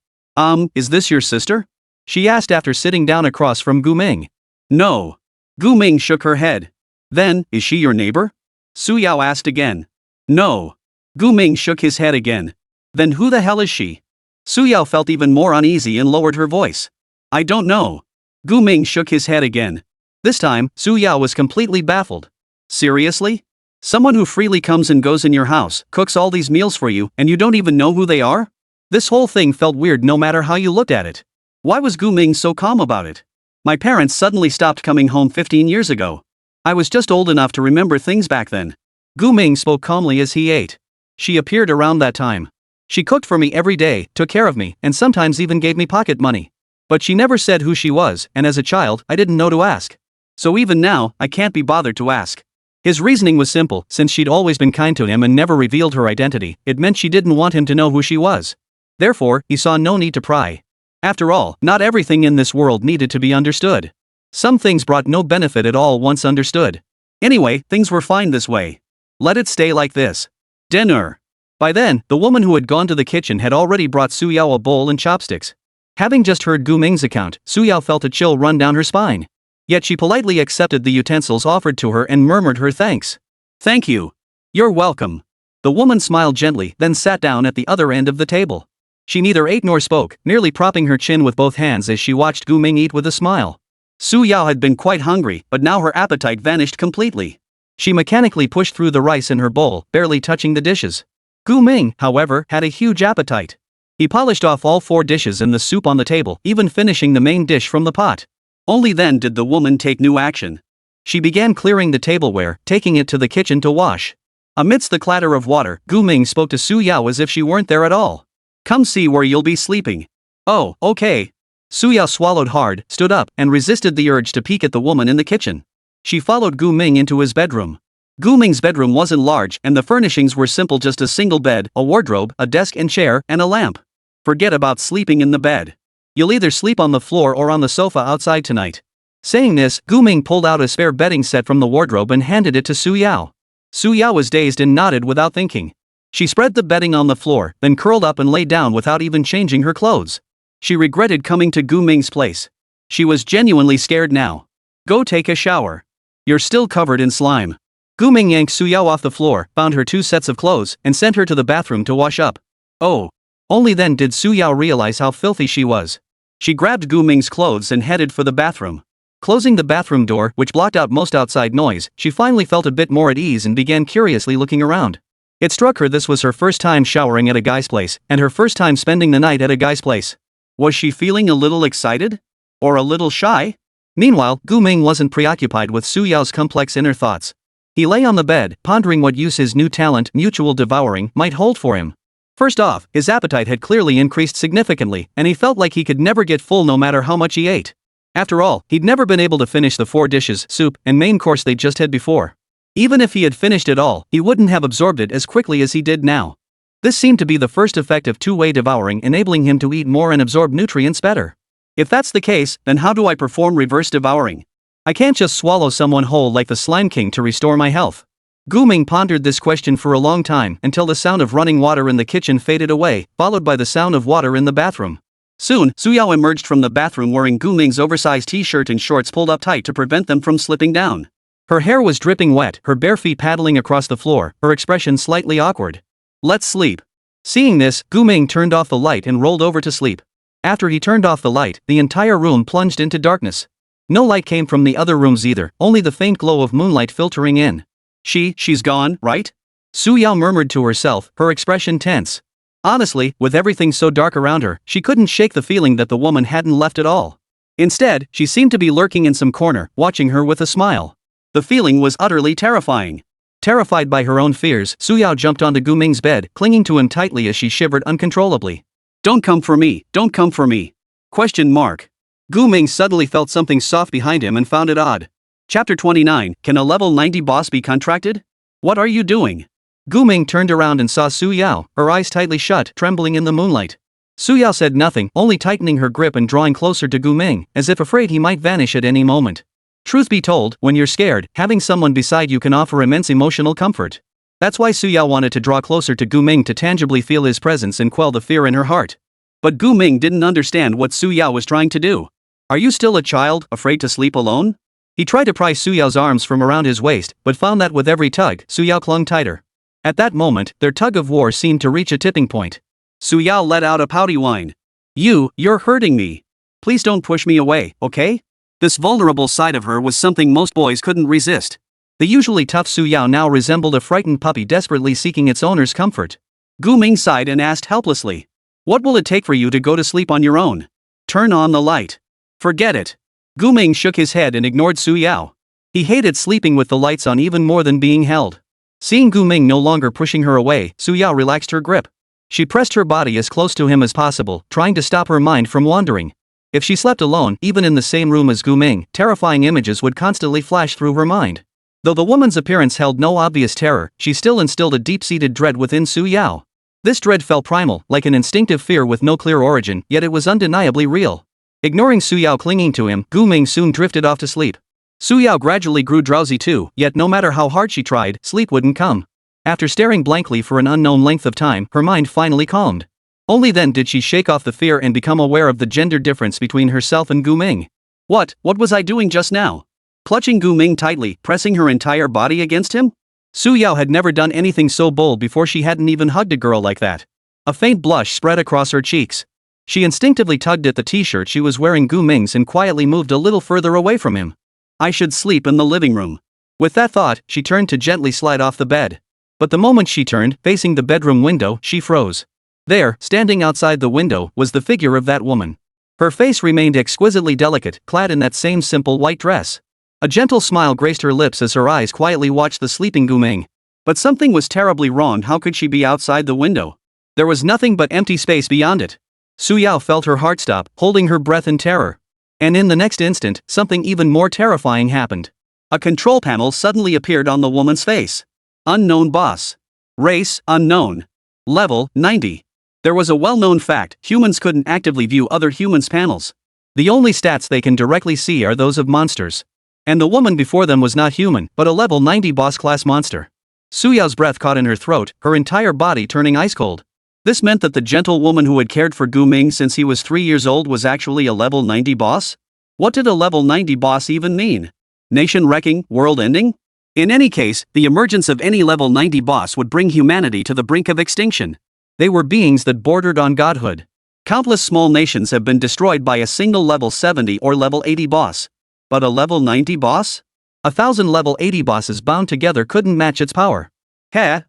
Is this your sister? She asked after sitting down across from Gu Ming. No. Gu Ming shook her head. Then, is she your neighbor? Su Yao asked again. No. Gu Ming shook his head again. Then who the hell is she? Su Yao felt even more uneasy and lowered her voice. I don't know. Gu Ming shook his head again. This time, Su Yao was completely baffled. Seriously? Someone who freely comes and goes in your house, cooks all these meals for you, and you don't even know who they are? This whole thing felt weird no matter how you looked at it. Why was Gu Ming so calm about it? My parents suddenly stopped coming home 15 years ago. I was just old enough to remember things back then. Gu Ming spoke calmly as he ate. She appeared around that time. She cooked for me every day, took care of me, and sometimes even gave me pocket money. But she never said who she was, and as a child, I didn't know to ask. So even now, I can't be bothered to ask. His reasoning was simple, since she'd always been kind to him and never revealed her identity, it meant she didn't want him to know who she was. Therefore, he saw no need to pry. After all, not everything in this world needed to be understood. Some things brought no benefit at all once understood. Anyway, things were fine this way. Let it stay like this. Dinner. By then, the woman who had gone to the kitchen had already brought Su Yao a bowl and chopsticks. Having just heard Gu Ming's account, Su Yao felt a chill run down her spine. Yet she politely accepted the utensils offered to her and murmured her thanks. Thank you. You're welcome. The woman smiled gently, then sat down at the other end of the table. She neither ate nor spoke, nearly propping her chin with both hands as she watched Gu Ming eat with a smile. Su Yao had been quite hungry, but now her appetite vanished completely. She mechanically pushed through the rice in her bowl, barely touching the dishes. Gu Ming, however, had a huge appetite. He polished off all 4 dishes and the soup on the table, even finishing the main dish from the pot. Only then did the woman take new action. She began clearing the tableware, taking it to the kitchen to wash. Amidst the clatter of water, Gu Ming spoke to Su Yao as if she weren't there at all. Come see where you'll be sleeping. Oh, okay. Su Yao swallowed hard, stood up, and resisted the urge to peek at the woman in the kitchen. She followed Gu Ming into his bedroom. Gu Ming's bedroom wasn't large, and the furnishings were simple: just a single bed, a wardrobe, a desk and chair, and a lamp. Forget about sleeping in the bed. You'll either sleep on the floor or on the sofa outside tonight. Saying this, Gu Ming pulled out a spare bedding set from the wardrobe and handed it to Su Yao. Su Yao was dazed and nodded without thinking. She spread the bedding on the floor, then curled up and lay down without even changing her clothes. She regretted coming to Gu Ming's place. She was genuinely scared now. Go take a shower. You're still covered in slime. Gu Ming yanked Su Yao off the floor, found her 2 sets of clothes, and sent her to the bathroom to wash up. Oh. Only then did Su Yao realize how filthy she was. She grabbed Gu Ming's clothes and headed for the bathroom. Closing the bathroom door, which blocked out most outside noise, she finally felt a bit more at ease and began curiously looking around. It struck her this was her first time showering at a guy's place, and her first time spending the night at a guy's place. Was she feeling a little excited? Or a little shy? Meanwhile, Gu Ming wasn't preoccupied with Su Yao's complex inner thoughts. He lay on the bed, pondering what use his new talent, mutual devouring, might hold for him. First off, his appetite had clearly increased significantly, and he felt like he could never get full no matter how much he ate. After all, he'd never been able to finish the 4 dishes, soup, and main course they'd just had before. Even if he had finished it all, he wouldn't have absorbed it as quickly as he did now. This seemed to be the first effect of 2-way devouring, enabling him to eat more and absorb nutrients better. If that's the case, then how do I perform reverse devouring? I can't just swallow someone whole like the Slime King to restore my health. Gu Ming pondered this question for a long time until the sound of running water in the kitchen faded away, followed by the sound of water in the bathroom. Soon, Su Yao emerged from the bathroom wearing Gu Ming's oversized t-shirt and shorts pulled up tight to prevent them from slipping down. Her hair was dripping wet, her bare feet paddling across the floor, her expression slightly awkward. Let's sleep. Seeing this, Gu Ming turned off the light and rolled over to sleep. After he turned off the light, the entire room plunged into darkness. No light came from the other rooms either, only the faint glow of moonlight filtering in. She's gone, right? Su Yao murmured to herself, her expression tense. Honestly, with everything so dark around her, she couldn't shake the feeling that the woman hadn't left at all. Instead, she seemed to be lurking in some corner, watching her with a smile. The feeling was utterly terrifying. Terrified by her own fears, Su Yao jumped onto Gu Ming's bed, clinging to him tightly as she shivered uncontrollably. Don't come for me, don't come for me. Question mark. Gu Ming suddenly felt something soft behind him and found it odd. Chapter 29, Can a level 90 boss be contracted? What are you doing? Gu Ming turned around and saw Su Yao, her eyes tightly shut, trembling in the moonlight. Su Yao said nothing, only tightening her grip and drawing closer to Gu Ming, as if afraid he might vanish at any moment. Truth be told, when you're scared, having someone beside you can offer immense emotional comfort. That's why Su Yao wanted to draw closer to Gu Ming to tangibly feel his presence and quell the fear in her heart. But Gu Ming didn't understand what Su Yao was trying to do. Are you still a child, afraid to sleep alone? He tried to pry Su Yao's arms from around his waist, but found that with every tug, Su Yao clung tighter. At that moment, their tug-of-war seemed to reach a tipping point. Su Yao let out a pouty whine. You're hurting me. Please don't push me away, okay? This vulnerable side of her was something most boys couldn't resist. The usually tough Su Yao now resembled a frightened puppy desperately seeking its owner's comfort. Gu Ming sighed and asked helplessly. What will it take for you to go to sleep on your own? Turn on the light. Forget it. Gu Ming shook his head and ignored Su Yao. He hated sleeping with the lights on even more than being held. Seeing Gu Ming no longer pushing her away, Su Yao relaxed her grip. She pressed her body as close to him as possible, trying to stop her mind from wandering. If she slept alone, even in the same room as Gu Ming, terrifying images would constantly flash through her mind. Though the woman's appearance held no obvious terror, she still instilled a deep-seated dread within Su Yao. This dread felt primal, like an instinctive fear with no clear origin, yet it was undeniably real. Ignoring Su Yao clinging to him, Gu Ming soon drifted off to sleep. Su Yao gradually grew drowsy too, yet no matter how hard she tried, sleep wouldn't come. After staring blankly for an unknown length of time, her mind finally calmed. Only then did she shake off the fear and become aware of the gender difference between herself and Gu Ming. What was I doing just now? Clutching Gu Ming tightly, pressing her entire body against him? Su Yao had never done anything so bold before. She hadn't even hugged a girl like that. A faint blush spread across her cheeks. She instinctively tugged at the t-shirt she was wearing Gu Ming's and quietly moved a little further away from him. I should sleep in the living room. With that thought, she turned to gently slide off the bed. But the moment she turned, facing the bedroom window, she froze. There, standing outside the window, was the figure of that woman. Her face remained exquisitely delicate, clad in that same simple white dress. A gentle smile graced her lips as her eyes quietly watched the sleeping Gu Ming. But something was terribly wrong. How could she be outside the window? There was nothing but empty space beyond it. Su Yao felt her heart stop, holding her breath in terror. And in the next instant, something even more terrifying happened. A control panel suddenly appeared on the woman's face. Unknown boss. Race, unknown. Level, 90. There was a well-known fact: humans couldn't actively view other humans' panels. The only stats they can directly see are those of monsters. And the woman before them was not human, but a level 90 boss-class monster. Su Yao's breath caught in her throat, her entire body turning ice-cold. This meant that the gentle woman who had cared for Gu Ming since he was 3 years old was actually a level 90 boss? What did a level 90 boss even mean? Nation-wrecking, world-ending? In any case, the emergence of any level 90 boss would bring humanity to the brink of extinction. They were beings that bordered on godhood. Countless small nations have been destroyed by a single level 70 or level 80 boss. But a level 90 boss? 1,000 level 80 bosses bound together couldn't match its power. Ha.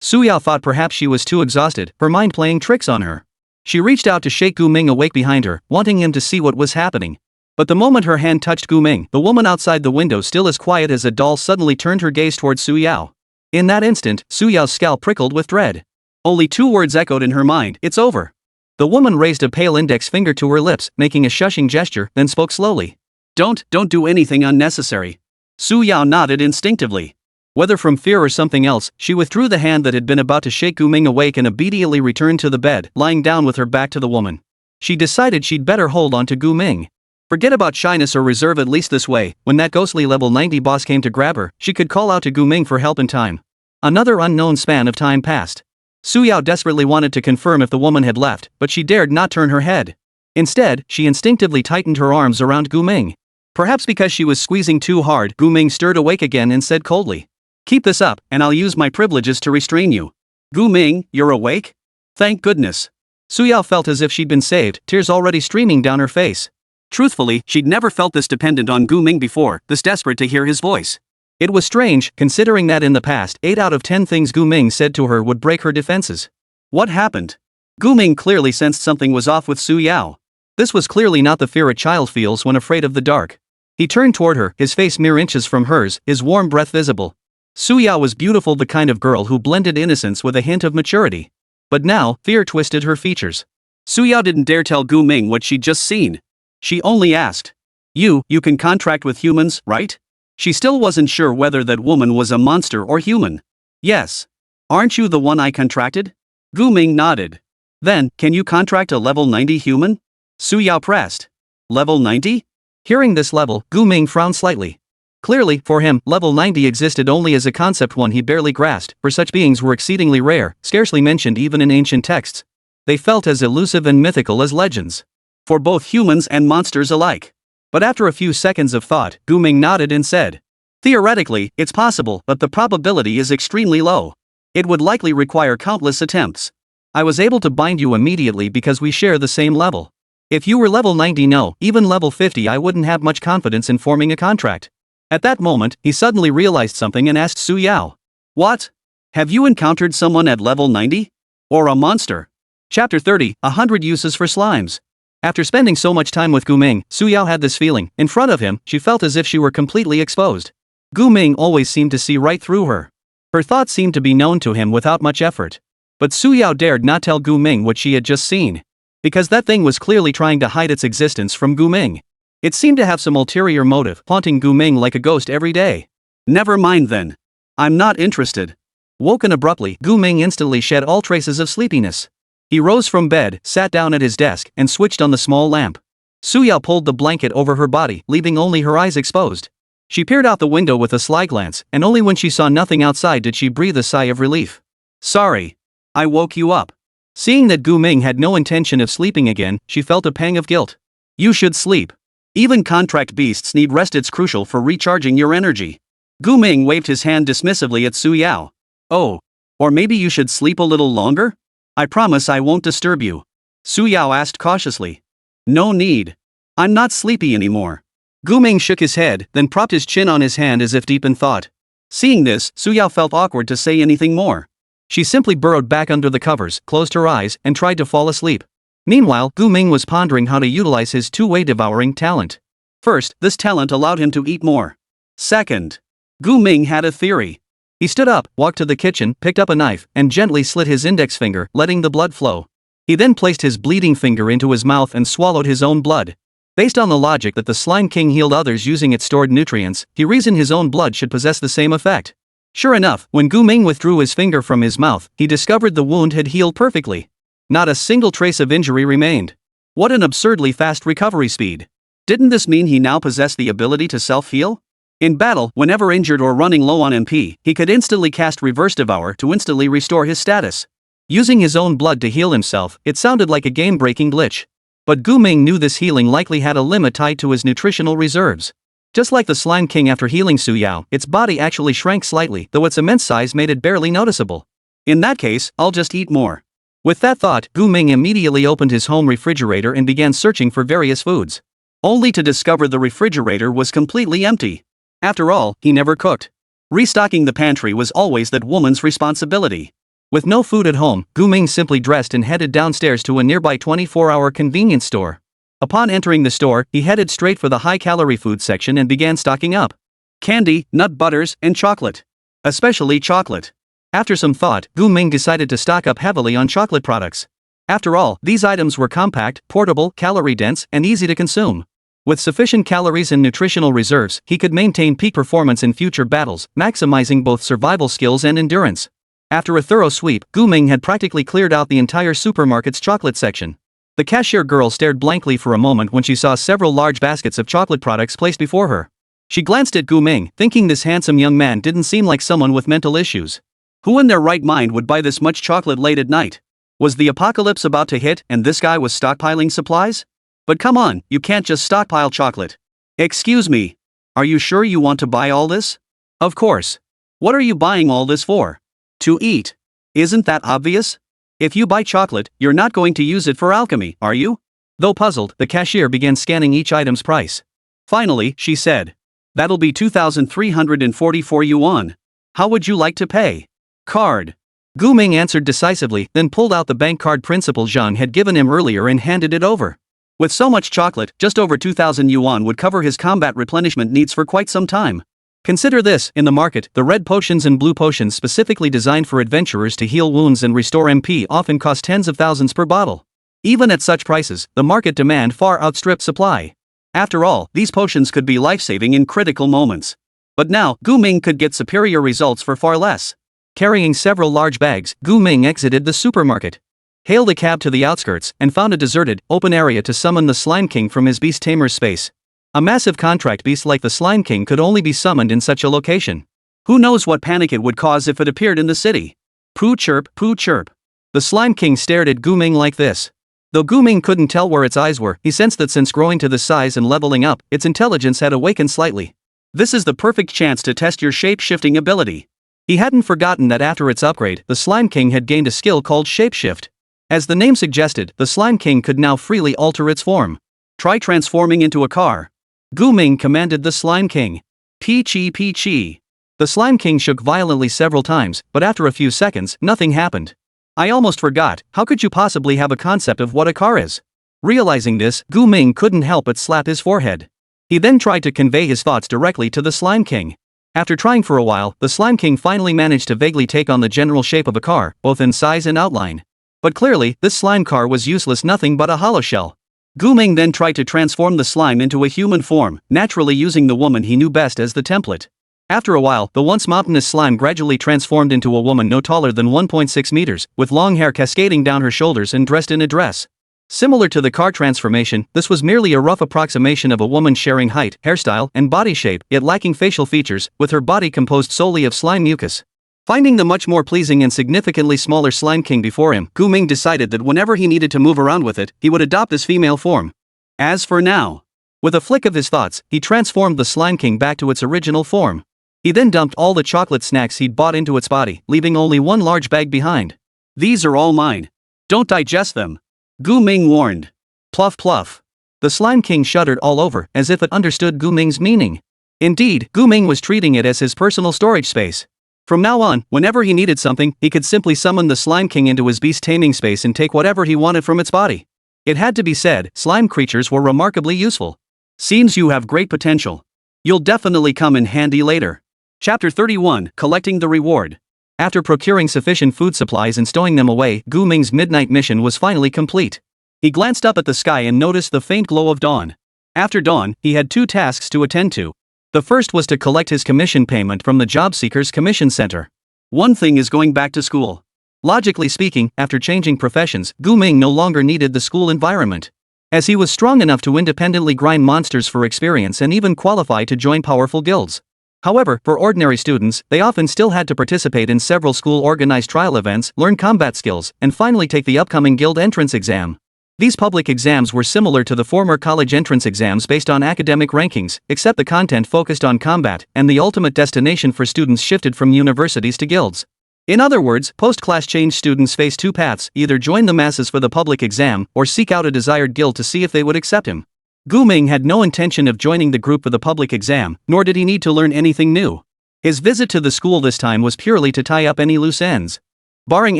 Su Yao thought perhaps she was too exhausted, her mind playing tricks on her. She reached out to shake Gu Ming awake behind her, wanting him to see what was happening. But the moment her hand touched Gu Ming, the woman outside the window, still as quiet as a doll, suddenly turned her gaze towards Su Yao. In that instant, Su Yao's scalp prickled with dread. Only 2 words echoed in her mind: it's over. The woman raised a pale index finger to her lips, making a shushing gesture, then spoke slowly. Don't do anything unnecessary. Su Yao nodded instinctively. Whether from fear or something else, she withdrew the hand that had been about to shake Gu Ming awake and obediently returned to the bed, lying down with her back to the woman. She decided she'd better hold on to Gu Ming. Forget about shyness or reserve, at least this way. When that ghostly level 90 boss came to grab her, she could call out to Gu Ming for help in time. Another unknown span of time passed. Su Yao desperately wanted to confirm if the woman had left, but she dared not turn her head. Instead, she instinctively tightened her arms around Gu Ming. Perhaps because she was squeezing too hard, Gu Ming stirred awake again and said coldly, "Keep this up, and I'll use my privileges to restrain you." "Gu Ming, you're awake?" "Thank goodness." Su Yao felt as if she'd been saved, tears already streaming down her face. Truthfully, she'd never felt this dependent on Gu Ming before, this desperate to hear his voice. It was strange, considering that in the past, 8 out of 10 things Gu Ming said to her would break her defenses. What happened? Gu Ming clearly sensed something was off with Su Yao. This was clearly not the fear a child feels when afraid of the dark. He turned toward her, his face mere inches from hers, his warm breath visible. Su Yao was beautiful, the kind of girl who blended innocence with a hint of maturity. But now, fear twisted her features. Su Yao didn't dare tell Gu Ming what she'd just seen. She only asked, You can contract with humans, right?" She still wasn't sure whether that woman was a monster or human. "Yes. Aren't you the one I contracted?" Gu Ming nodded. "Then, can you contract a level 90 human?" Su Yao pressed. "Level 90? Hearing this level, Gu Ming frowned slightly. Clearly, for him, level 90 existed only as a concept, one he barely grasped, for such beings were exceedingly rare, scarcely mentioned even in ancient texts. They felt as elusive and mythical as legends. For both humans and monsters alike. But after a few seconds of thought, Gu Ming nodded and said, "Theoretically, it's possible, but the probability is extremely low. It would likely require countless attempts. I was able to bind you immediately because we share the same level. If you were level 90, no, even level 50, I wouldn't have much confidence in forming a contract." At that moment, he suddenly realized something and asked Su Yao, "What? Have you encountered someone at level 90? Or a monster?" Chapter 30, 100 Uses for Slimes. After spending so much time with Gu Ming, Su Yao had this feeling. In front of him, she felt as if she were completely exposed. Gu Ming always seemed to see right through her. Her thoughts seemed to be known to him without much effort. But Su Yao dared not tell Gu Ming what she had just seen. Because that thing was clearly trying to hide its existence from Gu Ming. It seemed to have some ulterior motive, haunting Gu Ming like a ghost every day. "Never mind then. I'm not interested." Woken abruptly, Gu Ming instantly shed all traces of sleepiness. He rose from bed, sat down at his desk, and switched on the small lamp. Suyao pulled the blanket over her body, leaving only her eyes exposed. She peered out the window with a sly glance, and only when she saw nothing outside did she breathe a sigh of relief. Sorry. I woke you up. Seeing that Gu Ming had no intention of sleeping again, she felt a pang of guilt. You should sleep. Even contract beasts need rest, it's crucial for recharging your energy. Gu Ming waved his hand dismissively at Suyao. Oh. Or maybe you should sleep a little longer? I promise I won't disturb you. Suyao asked cautiously. No need. I'm not sleepy anymore. Gu Ming shook his head, then propped his chin on his hand as if deep in thought. Seeing this, Suyao felt awkward to say anything more. She simply burrowed back under the covers, closed her eyes, and tried to fall asleep. Meanwhile, Gu Ming was pondering how to utilize his two-way devouring talent. First, this talent allowed him to eat more. Second, Gu Ming had a theory. He stood up, walked to the kitchen, picked up a knife, and gently slit his index finger, letting the blood flow. He then placed his bleeding finger into his mouth and swallowed his own blood. Based on the logic that the Slime King healed others using its stored nutrients, he reasoned his own blood should possess the same effect. Sure enough, when Gu Ming withdrew his finger from his mouth, he discovered the wound had healed perfectly. Not a single trace of injury remained. What an absurdly fast recovery speed. Didn't this mean he now possessed the ability to self-heal? In battle, whenever injured or running low on MP, he could instantly cast Reverse Devour to instantly restore his status. Using his own blood to heal himself, it sounded like a game-breaking glitch. But Gu Ming knew this healing likely had a limit tied to his nutritional reserves. Just like the Slime King after healing Suyao, its body actually shrank slightly, though its immense size made it barely noticeable. In that case, I'll just eat more. With that thought, Gu Ming immediately opened his home refrigerator and began searching for various foods. Only to discover the refrigerator was completely empty. After all, he never cooked. Restocking the pantry was always that woman's responsibility. With no food at home, Gu Ming simply dressed and headed downstairs to a nearby 24-hour convenience store. Upon entering the store, he headed straight for the high-calorie food section and began stocking up. Candy, nut butters, and chocolate. Especially chocolate. After some thought, Gu Ming decided to stock up heavily on chocolate products. After all, these items were compact, portable, calorie-dense, and easy to consume. With sufficient calories and nutritional reserves, he could maintain peak performance in future battles, maximizing both survival skills and endurance. After a thorough sweep, Gu Ming had practically cleared out the entire supermarket's chocolate section. The cashier girl stared blankly for a moment when she saw several large baskets of chocolate products placed before her. She glanced at Gu Ming, thinking this handsome young man didn't seem like someone with mental issues. Who in their right mind would buy this much chocolate late at night? Was the apocalypse about to hit and this guy was stockpiling supplies? But come on, you can't just stockpile chocolate. Excuse me. Are you sure you want to buy all this? Of course. What are you buying all this for? To eat. Isn't that obvious? If you buy chocolate, you're not going to use it for alchemy, are you? Though puzzled, the cashier began scanning each item's price. Finally, she said. That'll be 2,344 yuan. How would you like to pay? Card. Gu Ming answered decisively, then pulled out the bank card Principal Zhang had given him earlier and handed it over. With so much chocolate, just over 2,000 yuan would cover his combat replenishment needs for quite some time. Consider this, in the market, the red potions and blue potions specifically designed for adventurers to heal wounds and restore MP often cost tens of thousands per bottle. Even at such prices, the market demand far outstripped supply. After all, these potions could be life-saving in critical moments. But now, Gu Ming could get superior results for far less. Carrying several large bags, Gu Ming exited the supermarket, hailed a cab to the outskirts, and found a deserted, open area to summon the Slime King from his beast tamer's space. A massive contract beast like the Slime King could only be summoned in such a location. Who knows what panic it would cause if it appeared in the city? Poo chirp, poo chirp. The Slime King stared at Gu Ming like this. Though Gu Ming couldn't tell where its eyes were, he sensed that since growing to this size and leveling up, its intelligence had awakened slightly. This is the perfect chance to test your shape-shifting ability. He hadn't forgotten that after its upgrade, the Slime King had gained a skill called Shapeshift. As the name suggested, the Slime King could now freely alter its form. Try transforming into a car. Gu Ming commanded the Slime King. Peachy peachy. The Slime King shook violently several times, but after a few seconds, nothing happened. I almost forgot, how could you possibly have a concept of what a car is? Realizing this, Gu Ming couldn't help but slap his forehead. He then tried to convey his thoughts directly to the Slime King. After trying for a while, the Slime King finally managed to vaguely take on the general shape of a car, both in size and outline. But clearly, this slime car was useless, nothing but a hollow shell. Gu Ming then tried to transform the slime into a human form, naturally using the woman he knew best as the template. After a while, the once mountainous slime gradually transformed into a woman no taller than 1.6 meters, with long hair cascading down her shoulders and dressed in a dress. Similar to the car transformation, this was merely a rough approximation of a woman sharing height, hairstyle, and body shape, yet lacking facial features, with her body composed solely of slime mucus. Finding the much more pleasing and significantly smaller Slime King before him, Gu Ming decided that whenever he needed to move around with it, he would adopt this female form. As for now, with a flick of his thoughts, he transformed the Slime King back to its original form. He then dumped all the chocolate snacks he'd bought into its body, leaving only one large bag behind. These are all mine. Don't digest them, Gu Ming warned. Pluff pluff. The Slime King shuddered all over, as if it understood Gu Ming's meaning. Indeed, Gu Ming was treating it as his personal storage space. From now on, whenever he needed something, he could simply summon the Slime King into his beast taming space and take whatever he wanted from its body. It had to be said, slime creatures were remarkably useful. Seems you have great potential. You'll definitely come in handy later. Chapter 31, Collecting the Reward. After procuring sufficient food supplies and stowing them away, Gu Ming's midnight mission was finally complete. He glanced up at the sky and noticed the faint glow of dawn. After dawn, he had 2 tasks to attend to. The first was to collect his commission payment from the job seekers commission center. One thing is going back to school. Logically speaking, after changing professions, Gu Ming no longer needed the school environment, as he was strong enough to independently grind monsters for experience and even qualify to join powerful guilds. However, for ordinary students, they often still had to participate in several school-organized trial events, learn combat skills, and finally take the upcoming guild entrance exam. These public exams were similar to the former college entrance exams based on academic rankings, except the content focused on combat, and the ultimate destination for students shifted from universities to guilds. In other words, post-class change students face 2 paths: either join the masses for the public exam, or seek out a desired guild to see if they would accept him. Gu Ming had no intention of joining the group for the public exam, nor did he need to learn anything new. His visit to the school this time was purely to tie up any loose ends. Barring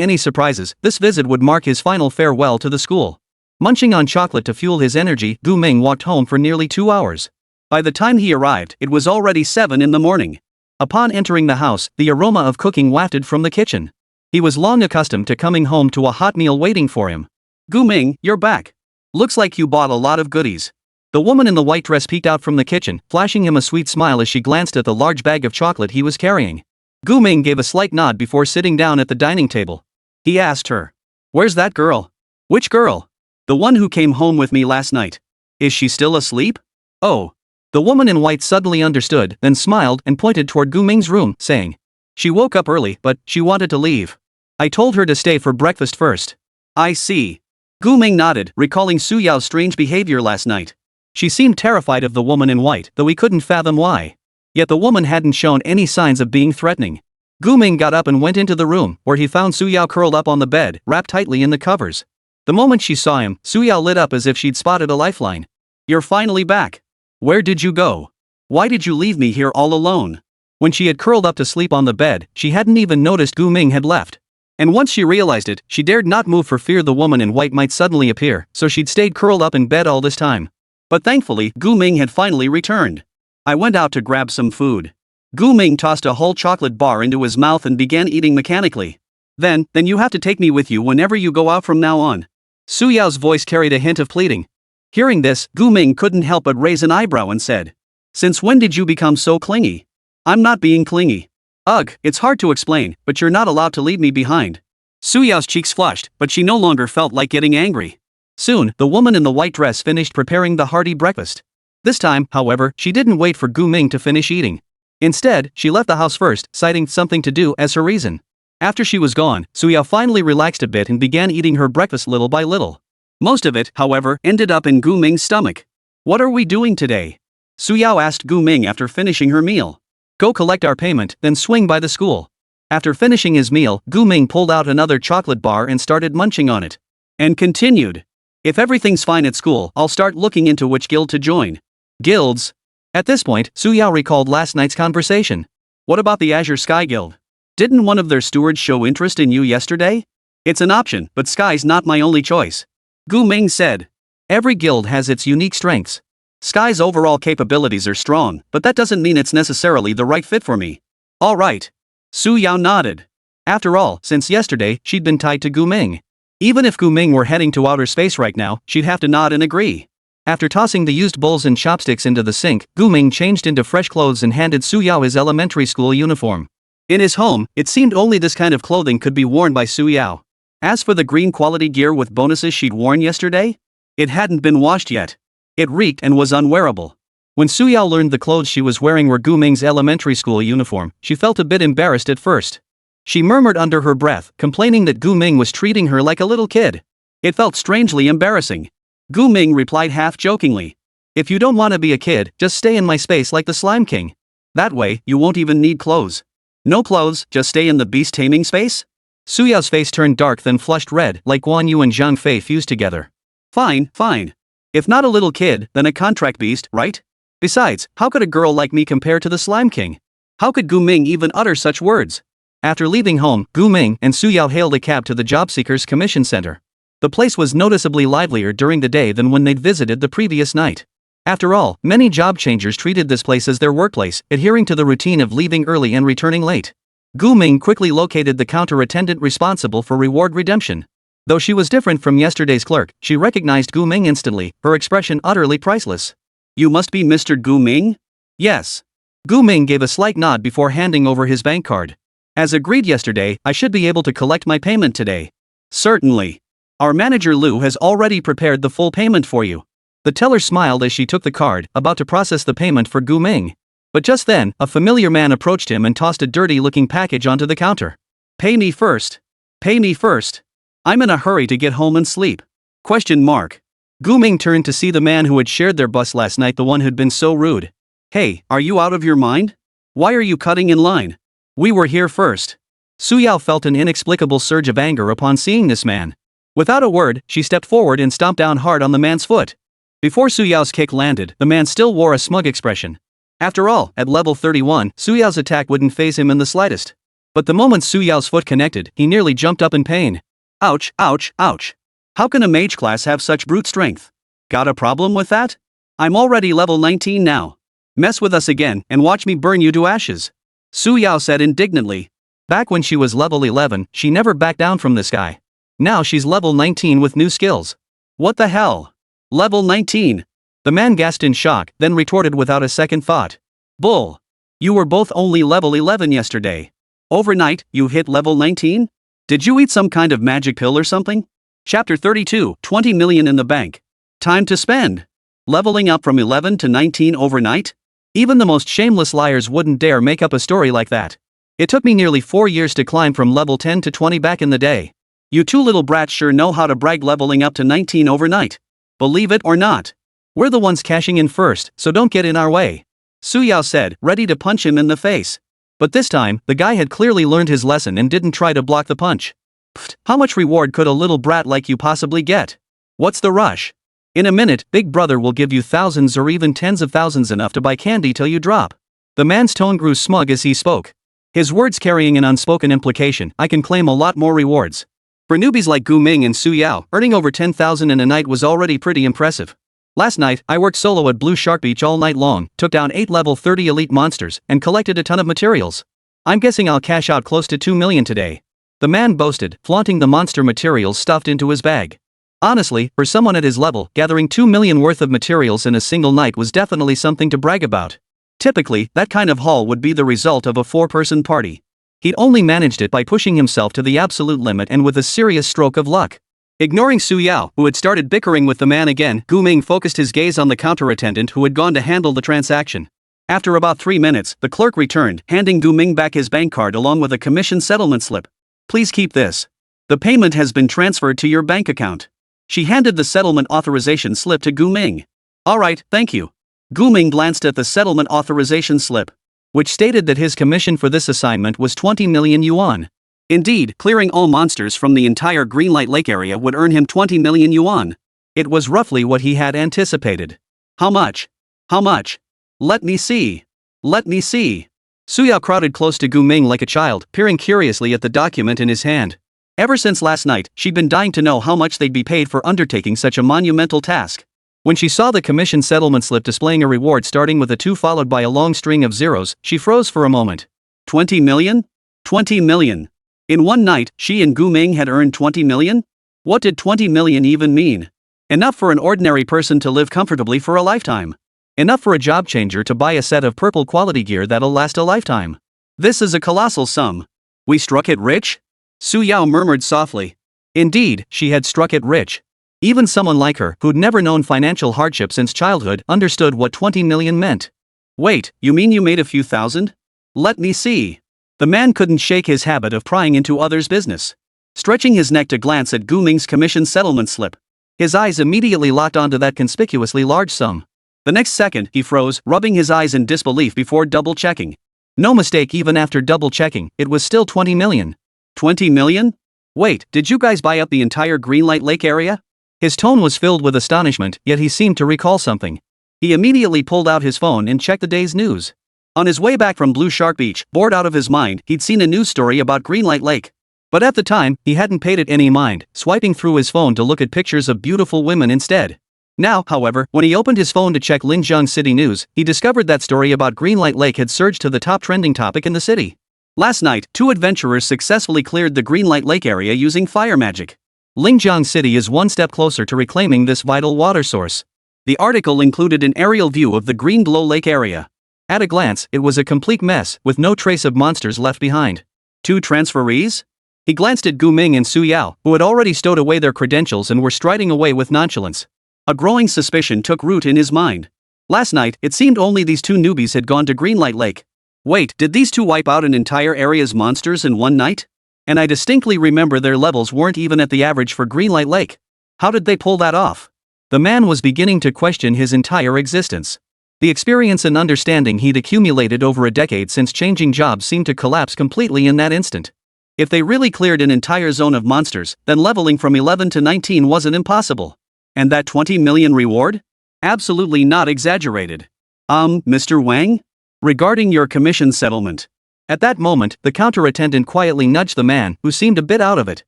any surprises, this visit would mark his final farewell to the school. Munching on chocolate to fuel his energy, Gu Ming walked home for nearly 2 hours. By the time he arrived, it was already 7 in the morning. Upon entering the house, the aroma of cooking wafted from the kitchen. He was long accustomed to coming home to a hot meal waiting for him. Gu Ming, you're back. Looks like you bought a lot of goodies. The woman in the white dress peeked out from the kitchen, flashing him a sweet smile as she glanced at the large bag of chocolate he was carrying. Gu Ming gave a slight nod before sitting down at the dining table. He asked her, "Where's that girl?" "Which girl?" "The one who came home with me last night." "Is she still asleep?" "Oh." The woman in white suddenly understood, then smiled and pointed toward Gu Ming's room, saying, "She woke up early, but she wanted to leave. I told her to stay for breakfast first." "I see." Gu Ming nodded, recalling Su Yao's strange behavior last night. She seemed terrified of the woman in white, though he couldn't fathom why. Yet the woman hadn't shown any signs of being threatening. Gu Ming got up and went into the room, where he found Su Yao curled up on the bed, wrapped tightly in the covers. The moment she saw him, Su Yao lit up as if she'd spotted a lifeline. "You're finally back. Where did you go? Why did you leave me here all alone?" When she had curled up to sleep on the bed, she hadn't even noticed Gu Ming had left. And once she realized it, she dared not move for fear the woman in white might suddenly appear, so she'd stayed curled up in bed all this time. But thankfully, Gu Ming had finally returned. "I went out to grab some food." Gu Ming tossed a whole chocolate bar into his mouth and began eating mechanically. Then you have to take me with you whenever you go out from now on." Su Yao's voice carried a hint of pleading. Hearing this, Gu Ming couldn't help but raise an eyebrow and said, "Since when did you become so clingy?" "I'm not being clingy. Ugh, it's hard to explain, but you're not allowed to leave me behind." Su Yao's cheeks flushed, but she no longer felt like getting angry. Soon, the woman in the white dress finished preparing the hearty breakfast. This time, however, she didn't wait for Gu Ming to finish eating. Instead, she left the house first, citing something to do as her reason. After she was gone, Su Yao finally relaxed a bit and began eating her breakfast little by little. Most of it, however, ended up in Gu Ming's stomach. "What are we doing today?" Su Yao asked Gu Ming after finishing her meal. "Go collect our payment, then swing by the school." After finishing his meal, Gu Ming pulled out another chocolate bar and started munching on it. And continued, "If everything's fine at school, I'll start looking into which guild to join." Guilds? At this point, Su Yao recalled last night's conversation. "What about the Azure Sky Guild? Didn't one of their stewards show interest in you yesterday?" "It's an option, but Sky's not my only choice," Gu Ming said. "Every guild has its unique strengths. Sky's overall capabilities are strong, but that doesn't mean it's necessarily the right fit for me." "All right." Su Yao nodded. After all, since yesterday, she'd been tied to Gu Ming. Even if Gu Ming were heading to outer space right now, she'd have to nod and agree. After tossing the used bowls and chopsticks into the sink, Gu Ming changed into fresh clothes and handed Su Yao his elementary school uniform. In his home, it seemed only this kind of clothing could be worn by Su Yao. As for the green quality gear with bonuses she'd worn yesterday, it hadn't been washed yet. It reeked and was unwearable. When Suyao learned the clothes she was wearing were Gu Ming's elementary school uniform, she felt a bit embarrassed at first. She murmured under her breath, complaining that Gu Ming was treating her like a little kid. It felt strangely embarrassing. Gu Ming replied half-jokingly. If you don't want to be a kid, just stay in my space like the Slime King. That way, you won't even need clothes. No clothes, just stay in the beast-taming space? Suyao's face turned dark then flushed red, like Guan Yu and Zhang Fei fused together. Fine, fine. If not a little kid, then a contract beast, right? Besides, how could a girl like me compare to the Slime King? How could Gu Ming even utter such words? After leaving home, Gu Ming and Suyao hailed a cab to the job seekers commission center. The place was noticeably livelier during the day than when they'd visited the previous night. After all, many job changers treated this place as their workplace, adhering to the routine of leaving early and returning late. Gu Ming quickly located the counter attendant responsible for reward redemption. Though she was different from yesterday's clerk, she recognized Gu Ming instantly, her expression utterly priceless. You must be Mr. Gu Ming? Yes. Gu Ming gave a slight nod before handing over his bank card. As agreed yesterday, I should be able to collect my payment today. Certainly. Our manager Lu has already prepared the full payment for you. The teller smiled as she took the card, about to process the payment for Gu Ming. But just then, a familiar man approached him and tossed a dirty-looking package onto the counter. Pay me first. Pay me first. I'm in a hurry to get home and sleep. Question mark. Gu Ming turned to see the man who had shared their bus last night, the one who'd been so rude. Hey, are you out of your mind? Why are you cutting in line? We were here first. Suyao felt an inexplicable surge of anger upon seeing this man. Without a word, she stepped forward and stomped down hard on the man's foot. Before Suyao's kick landed, the man still wore a smug expression. After all, at level 31, Suyao's attack wouldn't faze him in the slightest. But the moment Suyao's foot connected, he nearly jumped up in pain. Ouch, ouch, ouch. How can a mage class have such brute strength? Got a problem with that? I'm already level 19 now. Mess with us again, and watch me burn you to ashes. Suyao said indignantly. Back when she was level 11, she never backed down from this guy. Now she's level 19 with new skills. What the hell? Level 19. The man gasped in shock, then retorted without a second thought. Bull. You were both only level 11 yesterday. Overnight, you hit level 19? Did you eat some kind of magic pill or something? Chapter 32, 20 million in the bank. Time to spend. Leveling up from 11 to 19 overnight? Even the most shameless liars wouldn't dare make up a story like that. It took me nearly 4 years to climb from level 10 to 20 back in the day. You two little brats sure know how to brag leveling up to 19 overnight. Believe it or not. We're the ones cashing in first, so don't get in our way. Suyao said, ready to punch him in the face. But this time, the guy had clearly learned his lesson and didn't try to block the punch. Pfft, how much reward could a little brat like you possibly get? What's the rush? In a minute, Big Brother will give you thousands or even tens of thousands, enough to buy candy till you drop. The man's tone grew smug as he spoke. His words carrying an unspoken implication, I can claim a lot more rewards. For newbies like Gu Ming and Suyao, earning over 10,000 in a night was already pretty impressive. Last night, I worked solo at Blue Shark Beach all night long, took down 8 level 30 elite monsters, and collected a ton of materials. I'm guessing I'll cash out close to 2 million today. The man boasted, flaunting the monster materials stuffed into his bag. Honestly, for someone at his level, gathering 2 million worth of materials in a single night was definitely something to brag about. Typically, that kind of haul would be the result of a 4-person party. He'd only managed it by pushing himself to the absolute limit and with a serious stroke of luck. Ignoring Suyao, who had started bickering with the man again, Gu Ming focused his gaze on the counter attendant who had gone to handle the transaction. After about 3 minutes, the clerk returned, handing Gu Ming back his bank card along with a commission settlement slip. Please keep this. The payment has been transferred to your bank account. She handed the settlement authorization slip to Gu Ming. Alright, thank you. Gu Ming glanced at the settlement authorization slip, which stated that his commission for this assignment was 20 million yuan. Indeed, clearing all monsters from the entire Greenlight Lake area would earn him 20 million yuan. It was roughly what he had anticipated. How much? How much? Let me see. Let me see. Suyao crowded close to Gu Ming like a child, peering curiously at the document in his hand. Ever since last night, she'd been dying to know how much they'd be paid for undertaking such a monumental task. When she saw the commission settlement slip displaying a reward starting with a 2 followed by a long string of zeros, she froze for a moment. 20 million? 20 million. In one night, she and Gu Ming had earned 20 million? What did 20 million even mean? Enough for an ordinary person to live comfortably for a lifetime. Enough for a job changer to buy a set of purple quality gear that'll last a lifetime. This is a colossal sum. We struck it rich? Suyao murmured softly. Indeed, she had struck it rich. Even someone like her, who'd never known financial hardship since childhood, understood what 20 million meant. Wait, you mean you made a few thousand? Let me see. The man couldn't shake his habit of prying into others' business. Stretching his neck to glance at Gu Ming's commission settlement slip. His eyes immediately locked onto that conspicuously large sum. The next second, he froze, rubbing his eyes in disbelief before double-checking. No mistake, even after double-checking, it was still 20 million. 20 million? Wait, did you guys buy up the entire Greenlight Lake area? His tone was filled with astonishment, yet he seemed to recall something. He immediately pulled out his phone and checked the day's news. On his way back from Blue Shark Beach, bored out of his mind, he'd seen a news story about Greenlight Lake. But at the time, he hadn't paid it any mind, swiping through his phone to look at pictures of beautiful women instead. Now, however, when he opened his phone to check Linjiang City News, he discovered that story about Greenlight Lake had surged to the top trending topic in the city. Last night, 2 adventurers successfully cleared the Greenlight Lake area using fire magic. Linjiang City is one step closer to reclaiming this vital water source. The article included an aerial view of the Green Glow Lake area. At a glance, it was a complete mess, with no trace of monsters left behind. 2 transferees? He glanced at Gu Ming and Su Yao, who had already stowed away their credentials and were striding away with nonchalance. A growing suspicion took root in his mind. Last night, it seemed only these 2 newbies had gone to Greenlight Lake. Wait, did these 2 wipe out an entire area's monsters in one night? And I distinctly remember their levels weren't even at the average for Greenlight Lake. How did they pull that off? The man was beginning to question his entire existence. The experience and understanding he'd accumulated over a decade since changing jobs seemed to collapse completely in that instant. If they really cleared an entire zone of monsters, then leveling from 11 to 19 wasn't impossible. And that 20 million reward? Absolutely not exaggerated. Mr. Wang? Regarding your commission settlement. At that moment, the counter attendant quietly nudged the man, who seemed a bit out of it.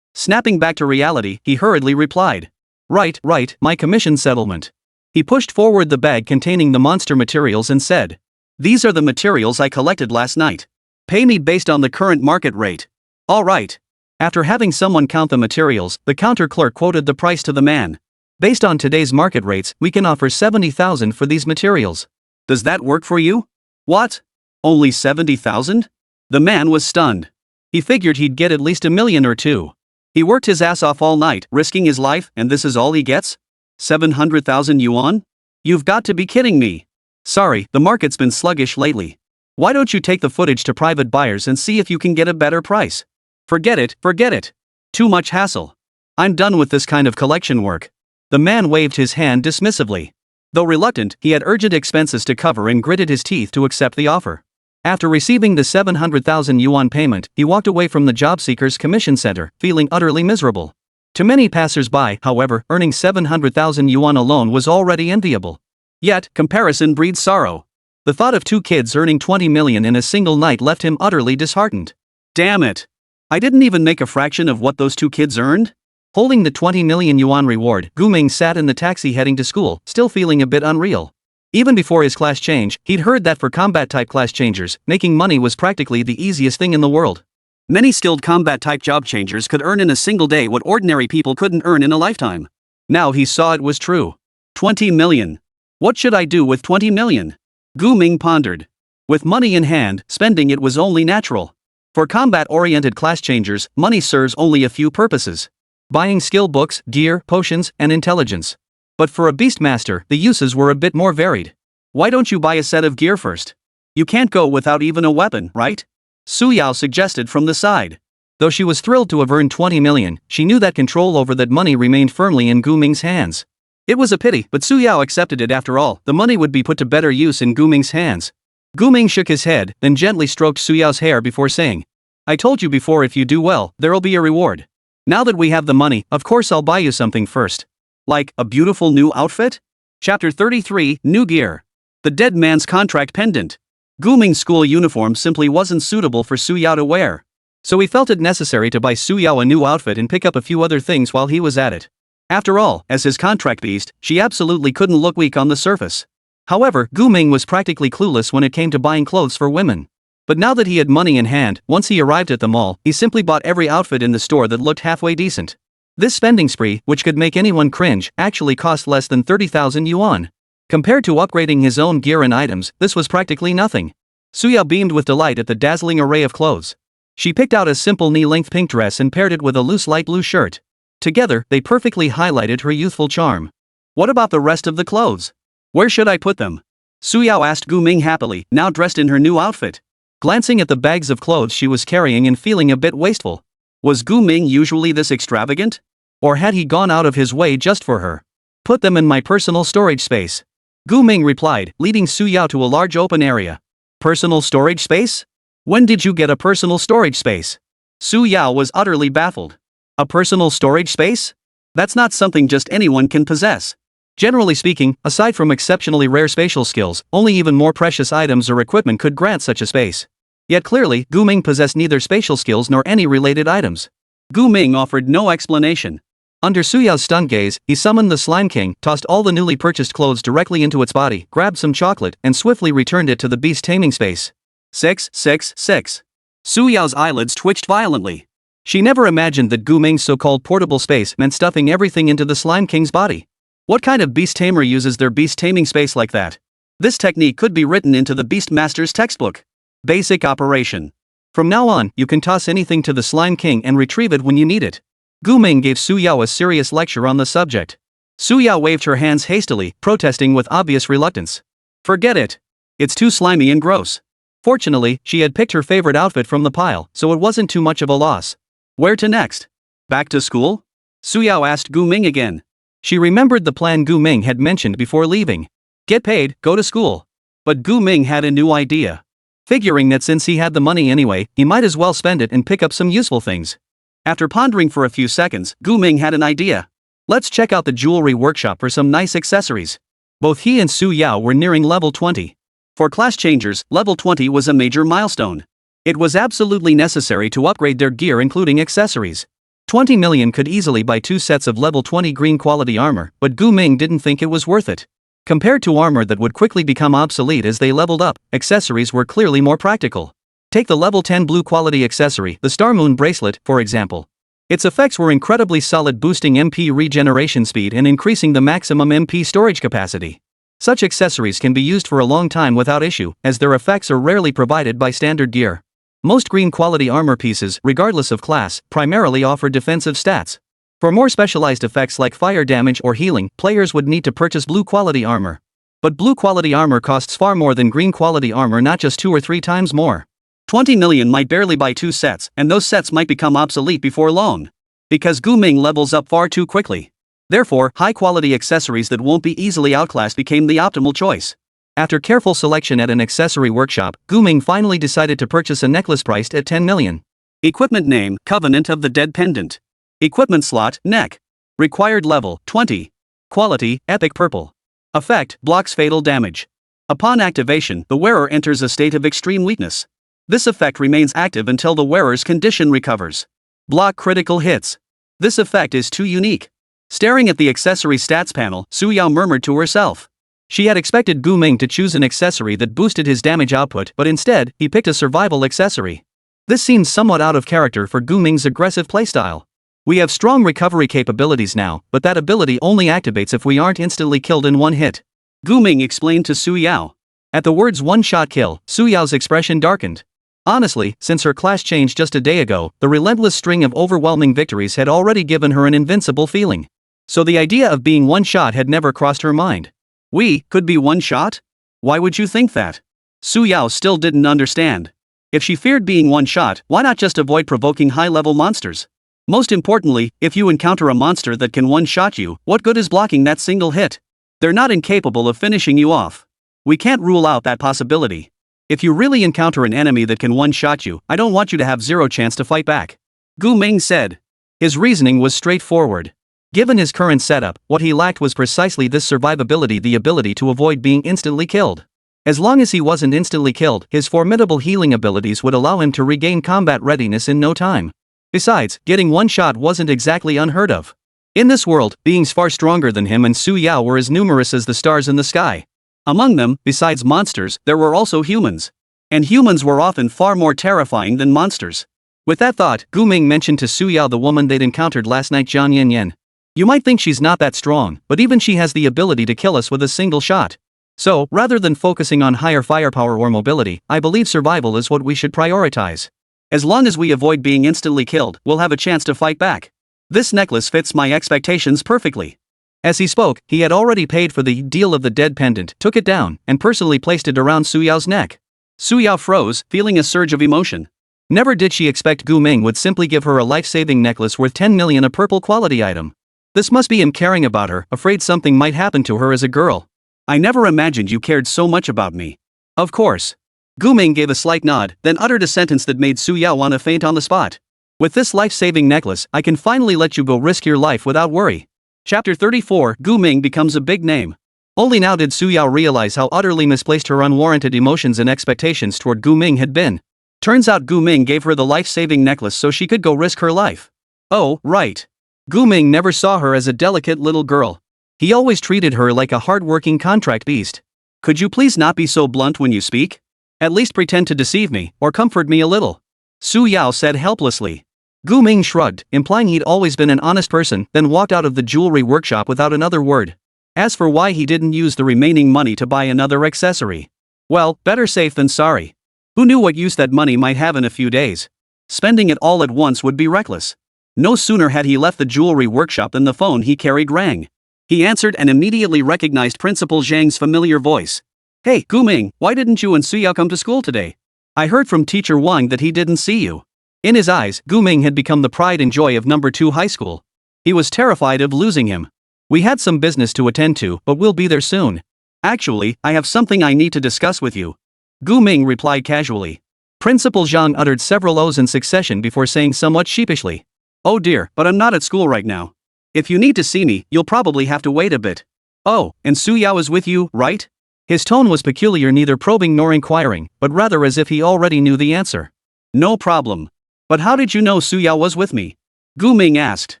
Snapping back to reality, he hurriedly replied. Right, my commission settlement. He pushed forward the bag containing the monster materials and said, These are the materials I collected last night. Pay me based on the current market rate. All right. After having someone count the materials, the counter clerk quoted the price to the man. Based on today's market rates, we can offer 70,000 for these materials. Does that work for you? What? Only 70,000? The man was stunned. He figured he'd get at least $1 million or 2. He worked his ass off all night, risking his life, and this is all he gets? 700,000 yuan? You've got to be kidding me. Sorry, the market's been sluggish lately. Why don't you take the footage to private buyers and see if you can get a better price? Forget it. Too much hassle. I'm done with this kind of collection work. The man waved his hand dismissively. Though reluctant, he had urgent expenses to cover and gritted his teeth to accept the offer. After receiving the 700,000 yuan payment, he walked away from the job seekers' commission center, feeling utterly miserable. To many passers-by, however, earning 700,000 yuan alone was already enviable. Yet, comparison breeds sorrow. The thought of 2 kids earning 20 million in a single night left him utterly disheartened. Damn it. I didn't even make a fraction of what those 2 kids earned? Holding the 20 million yuan reward, Gu Ming sat in the taxi heading to school, still feeling a bit unreal. Even before his class change, he'd heard that for combat-type class changers, making money was practically the easiest thing in the world. Many skilled combat-type job changers could earn in a single day what ordinary people couldn't earn in a lifetime. Now he saw it was true. 20 million. What should I do with 20 million? Gu Ming pondered. With money in hand, spending it was only natural. For combat-oriented class changers, money serves only a few purposes. Buying skill books, gear, potions, and intelligence. But for a Beastmaster, the uses were a bit more varied. Why don't you buy a set of gear first? You can't go without even a weapon, right? Su Yao suggested from the side. Though she was thrilled to have earned 20 million, she knew that control over that money remained firmly in Gu Ming's hands. It was a pity, but Su Yao accepted it after all. The money would be put to better use in Gu Ming's hands. Gu Ming shook his head, then gently stroked Su Yao's hair before saying, I told you before, if you do well, there'll be a reward. Now that we have the money, of course I'll buy you something first. Like, a beautiful new outfit? Chapter 33, New Gear. The Dead Man's Contract Pendant. Gu Ming's school uniform simply wasn't suitable for Su Yao to wear. So he felt it necessary to buy Su Yao a new outfit and pick up a few other things while he was at it. After all, as his contract beast, she absolutely couldn't look weak on the surface. However, Gu Ming was practically clueless when it came to buying clothes for women. But now that he had money in hand, once he arrived at the mall, he simply bought every outfit in the store that looked halfway decent. This spending spree, which could make anyone cringe, actually cost less than 30,000 yuan. Compared to upgrading his own gear and items, this was practically nothing. Su Yao beamed with delight at the dazzling array of clothes. She picked out a simple knee-length pink dress and paired it with a loose light blue shirt. Together, they perfectly highlighted her youthful charm. What about the rest of the clothes? Where should I put them? Suyao asked Gu Ming happily, now dressed in her new outfit. Glancing at the bags of clothes she was carrying and feeling a bit wasteful. Was Gu Ming usually this extravagant? Or had he gone out of his way just for her? Put them in my personal storage space. Gu Ming replied, leading Suyao to a large open area. Personal storage space? When did you get a personal storage space? Suyao was utterly baffled. A personal storage space? That's not something just anyone can possess. Generally speaking, aside from exceptionally rare spatial skills, only even more precious items or equipment could grant such a space. Yet clearly, Gu Ming possessed neither spatial skills nor any related items. Gu Ming offered no explanation. Under Suyao's stunned gaze, he summoned the Slime King, tossed all the newly purchased clothes directly into its body, grabbed some chocolate, and swiftly returned it to the beast taming space. 666. Suyao's eyelids twitched violently. She never imagined that Gu Ming's so-called portable space meant stuffing everything into the Slime King's body. What kind of beast tamer uses their beast taming space like that? This technique could be written into the Beastmaster's textbook. Basic operation. From now on, you can toss anything to the Slime King and retrieve it when you need it. Gu Ming gave Suyao a serious lecture on the subject. Suyao waved her hands hastily, protesting with obvious reluctance. Forget it. It's too slimy and gross. Fortunately, she had picked her favorite outfit from the pile, so it wasn't too much of a loss. Where to next? Back to school? Suyao asked Gu Ming again. She remembered the plan Gu Ming had mentioned before leaving. Get paid, go to school. But Gu Ming had a new idea. Figuring that since he had the money anyway, he might as well spend it and pick up some useful things. After pondering for a few seconds, Gu Ming had an idea. Let's check out the jewelry workshop for some nice accessories. Both he and Suyao were nearing level 20. For class changers, level 20 was a major milestone. It was absolutely necessary to upgrade their gear including accessories. 20 million could easily buy 2 sets of level 20 green quality armor, but Gu Ming didn't think it was worth it. Compared to armor that would quickly become obsolete as they leveled up, accessories were clearly more practical. Take the level 10 blue quality accessory, the Star Moon bracelet, for example. Its effects were incredibly solid, boosting MP regeneration speed and increasing the maximum MP storage capacity. Such accessories can be used for a long time without issue, as their effects are rarely provided by standard gear. Most green quality armor pieces, regardless of class, primarily offer defensive stats. For more specialized effects like fire damage or healing, players would need to purchase blue quality armor. But blue quality armor costs far more than green quality armor, not just 2 or 3 times more. 20 million might barely buy 2 sets, and those sets might become obsolete before long. Because Gu Ming levels up far too quickly. Therefore, high-quality accessories that won't be easily outclassed became the optimal choice. After careful selection at an accessory workshop, Gu Ming finally decided to purchase a necklace priced at 10 million. Equipment name, Covenant of the Dead Pendant. Equipment slot, neck. Required level, 20. Quality, epic purple. Effect, blocks fatal damage. Upon activation, the wearer enters a state of extreme weakness. This effect remains active until the wearer's condition recovers. Block critical hits. This effect is too unique. Staring at the accessory stats panel, Suyao murmured to herself. She had expected Gu Ming to choose an accessory that boosted his damage output, but instead, he picked a survival accessory. This seems somewhat out of character for Gu Ming's aggressive playstyle. We have strong recovery capabilities now, but that ability only activates if we aren't instantly killed in one hit. Gu Ming explained to Suyao. At the words one-shot kill, Suyao's expression darkened. Honestly, since her class change just a day ago, the relentless string of overwhelming victories had already given her an invincible feeling. So the idea of being one-shot had never crossed her mind. We could be one-shot? Why would you think that? Suyao still didn't understand. If she feared being one-shot, why not just avoid provoking high-level monsters? Most importantly, if you encounter a monster that can one-shot you, what good is blocking that single hit? They're not incapable of finishing you off. We can't rule out that possibility. If you really encounter an enemy that can one-shot you, I don't want you to have zero chance to fight back. Gu Ming said. His reasoning was straightforward. Given his current setup, what he lacked was precisely this survivability, the ability to avoid being instantly killed. As long as he wasn't instantly killed, his formidable healing abilities would allow him to regain combat readiness in no time. Besides, getting one shot wasn't exactly unheard of. In this world, beings far stronger than him and Suyao were as numerous as the stars in the sky. Among them, besides monsters, there were also humans. And humans were often far more terrifying than monsters. With that thought, Gu Ming mentioned to Suyao the woman they'd encountered last night, Zhang Yanyan. You might think she's not that strong, but even she has the ability to kill us with a single shot. So, rather than focusing on higher firepower or mobility, I believe survival is what we should prioritize. As long as we avoid being instantly killed, we'll have a chance to fight back. This necklace fits my expectations perfectly. As he spoke, he had already paid for the deal of the dead pendant, took it down, and personally placed it around Su Yao's neck. Su Yao froze, feeling a surge of emotion. Never did she expect Gu Ming would simply give her a life-saving necklace worth 10 million, a purple quality item. This must be him caring about her, afraid something might happen to her as a girl. I never imagined you cared so much about me. Of course. Gu Ming gave a slight nod, then uttered a sentence that made Su Yao want to faint on the spot. With this life-saving necklace, I can finally let you go risk your life without worry. Chapter 34, Gu Ming becomes a big name. Only now did Su Yao realize how utterly misplaced her unwarranted emotions and expectations toward Gu Ming had been. Turns out Gu Ming gave her the life-saving necklace so she could go risk her life. Oh, right. Gu Ming never saw her as a delicate little girl. He always treated her like a hard-working contract beast. Could you please not be so blunt when you speak? At least pretend to deceive me, or comfort me a little. Su Yao said helplessly. Gu Ming shrugged, implying he'd always been an honest person, then walked out of the jewelry workshop without another word. As for why he didn't use the remaining money to buy another accessory. Well, better safe than sorry. Who knew what use that money might have in a few days? Spending it all at once would be reckless. No sooner had he left the jewelry workshop than the phone he carried rang. He answered and immediately recognized Principal Zhang's familiar voice. Hey, Gu Ming, why didn't you and Su Yao come to school today? I heard from Teacher Wang that he didn't see you. In his eyes, Gu Ming had become the pride and joy of number 2 high school. He was terrified of losing him. We had some business to attend to, but we'll be there soon. Actually, I have something I need to discuss with you. Gu Ming replied casually. Principal Zhang uttered several O's in succession before saying somewhat sheepishly. Oh dear, but I'm not at school right now. If you need to see me, you'll probably have to wait a bit. Oh, and Su Yao is with you, right? His tone was peculiar, neither probing nor inquiring, but rather as if he already knew the answer. No problem. But how did you know Su Yao was with me? Gu Ming asked.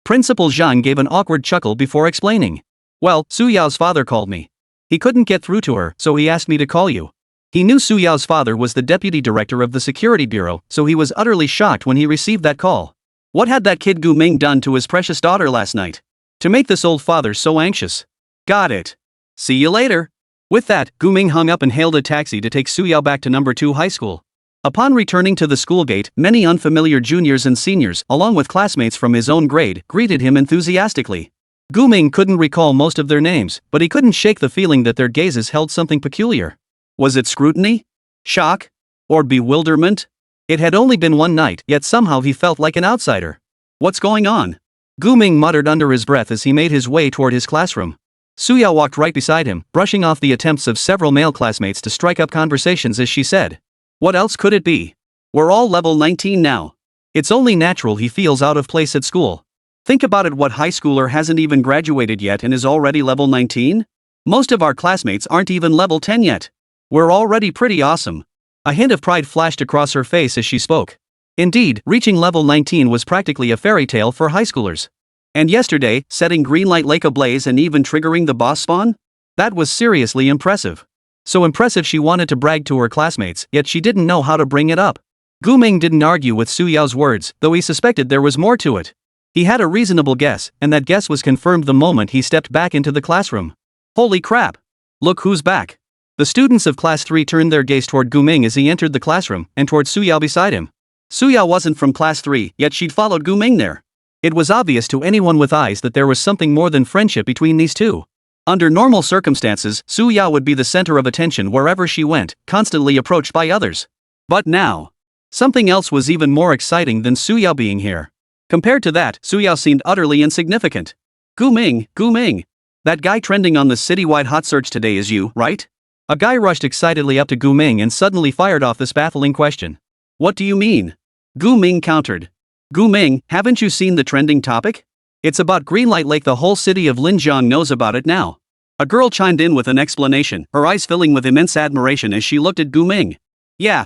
Principal Zhang gave an awkward chuckle before explaining. Well, Su Yao's father called me. He couldn't get through to her, so he asked me to call you. He knew Su Yao's father was the deputy director of the security bureau, so he was utterly shocked when he received that call. What had that kid Gu Ming done to his precious daughter last night to make this old father so anxious? Got it. See you later. With that, Gu Ming hung up and hailed a taxi to take Su Yao back to number 2 high school. Upon returning to the school gate, many unfamiliar juniors and seniors, along with classmates from his own grade, greeted him enthusiastically. Gu Ming couldn't recall most of their names, but he couldn't shake the feeling that their gazes held something peculiar. Was it scrutiny? Shock? Or bewilderment? It had only been one night, yet somehow he felt like an outsider. What's going on? Gu Ming muttered under his breath as he made his way toward his classroom. Su Yao walked right beside him, brushing off the attempts of several male classmates to strike up conversations as she said. What else could it be? We're all level 19 now. It's only natural he feels out of place at school. Think about it, what high schooler hasn't even graduated yet and is already level 19? Most of our classmates aren't even level 10 yet. We're already pretty awesome. A hint of pride flashed across her face as she spoke. Indeed, reaching level 19 was practically a fairy tale for high schoolers. And yesterday, setting Greenlight Lake ablaze and even triggering the boss spawn? That was seriously impressive. So impressive she wanted to brag to her classmates, yet she didn't know how to bring it up. Gu Ming didn't argue with Su Yao's words, though he suspected there was more to it. He had a reasonable guess, and that guess was confirmed the moment he stepped back into the classroom. Holy crap! Look who's back! The students of Class 3 turned their gaze toward Gu Ming as he entered the classroom, and toward Su Yao beside him. Su Yao wasn't from Class 3, yet she'd followed Gu Ming there. It was obvious to anyone with eyes that there was something more than friendship between these two. Under normal circumstances, Su Yao would be the center of attention wherever she went, constantly approached by others. But now, something else was even more exciting than Su Yao being here. Compared to that, Su Yao seemed utterly insignificant. Gu Ming, that guy trending on the citywide hot search today is you, right? A guy rushed excitedly up to Gu Ming and suddenly fired off this baffling question. What do you mean? Gu Ming countered. Gu Ming, haven't you seen the trending topic? It's about Greenlight Lake. The whole city of Linjiang knows about it now. A girl chimed in with an explanation, her eyes filling with immense admiration as she looked at Gu Ming. Yeah.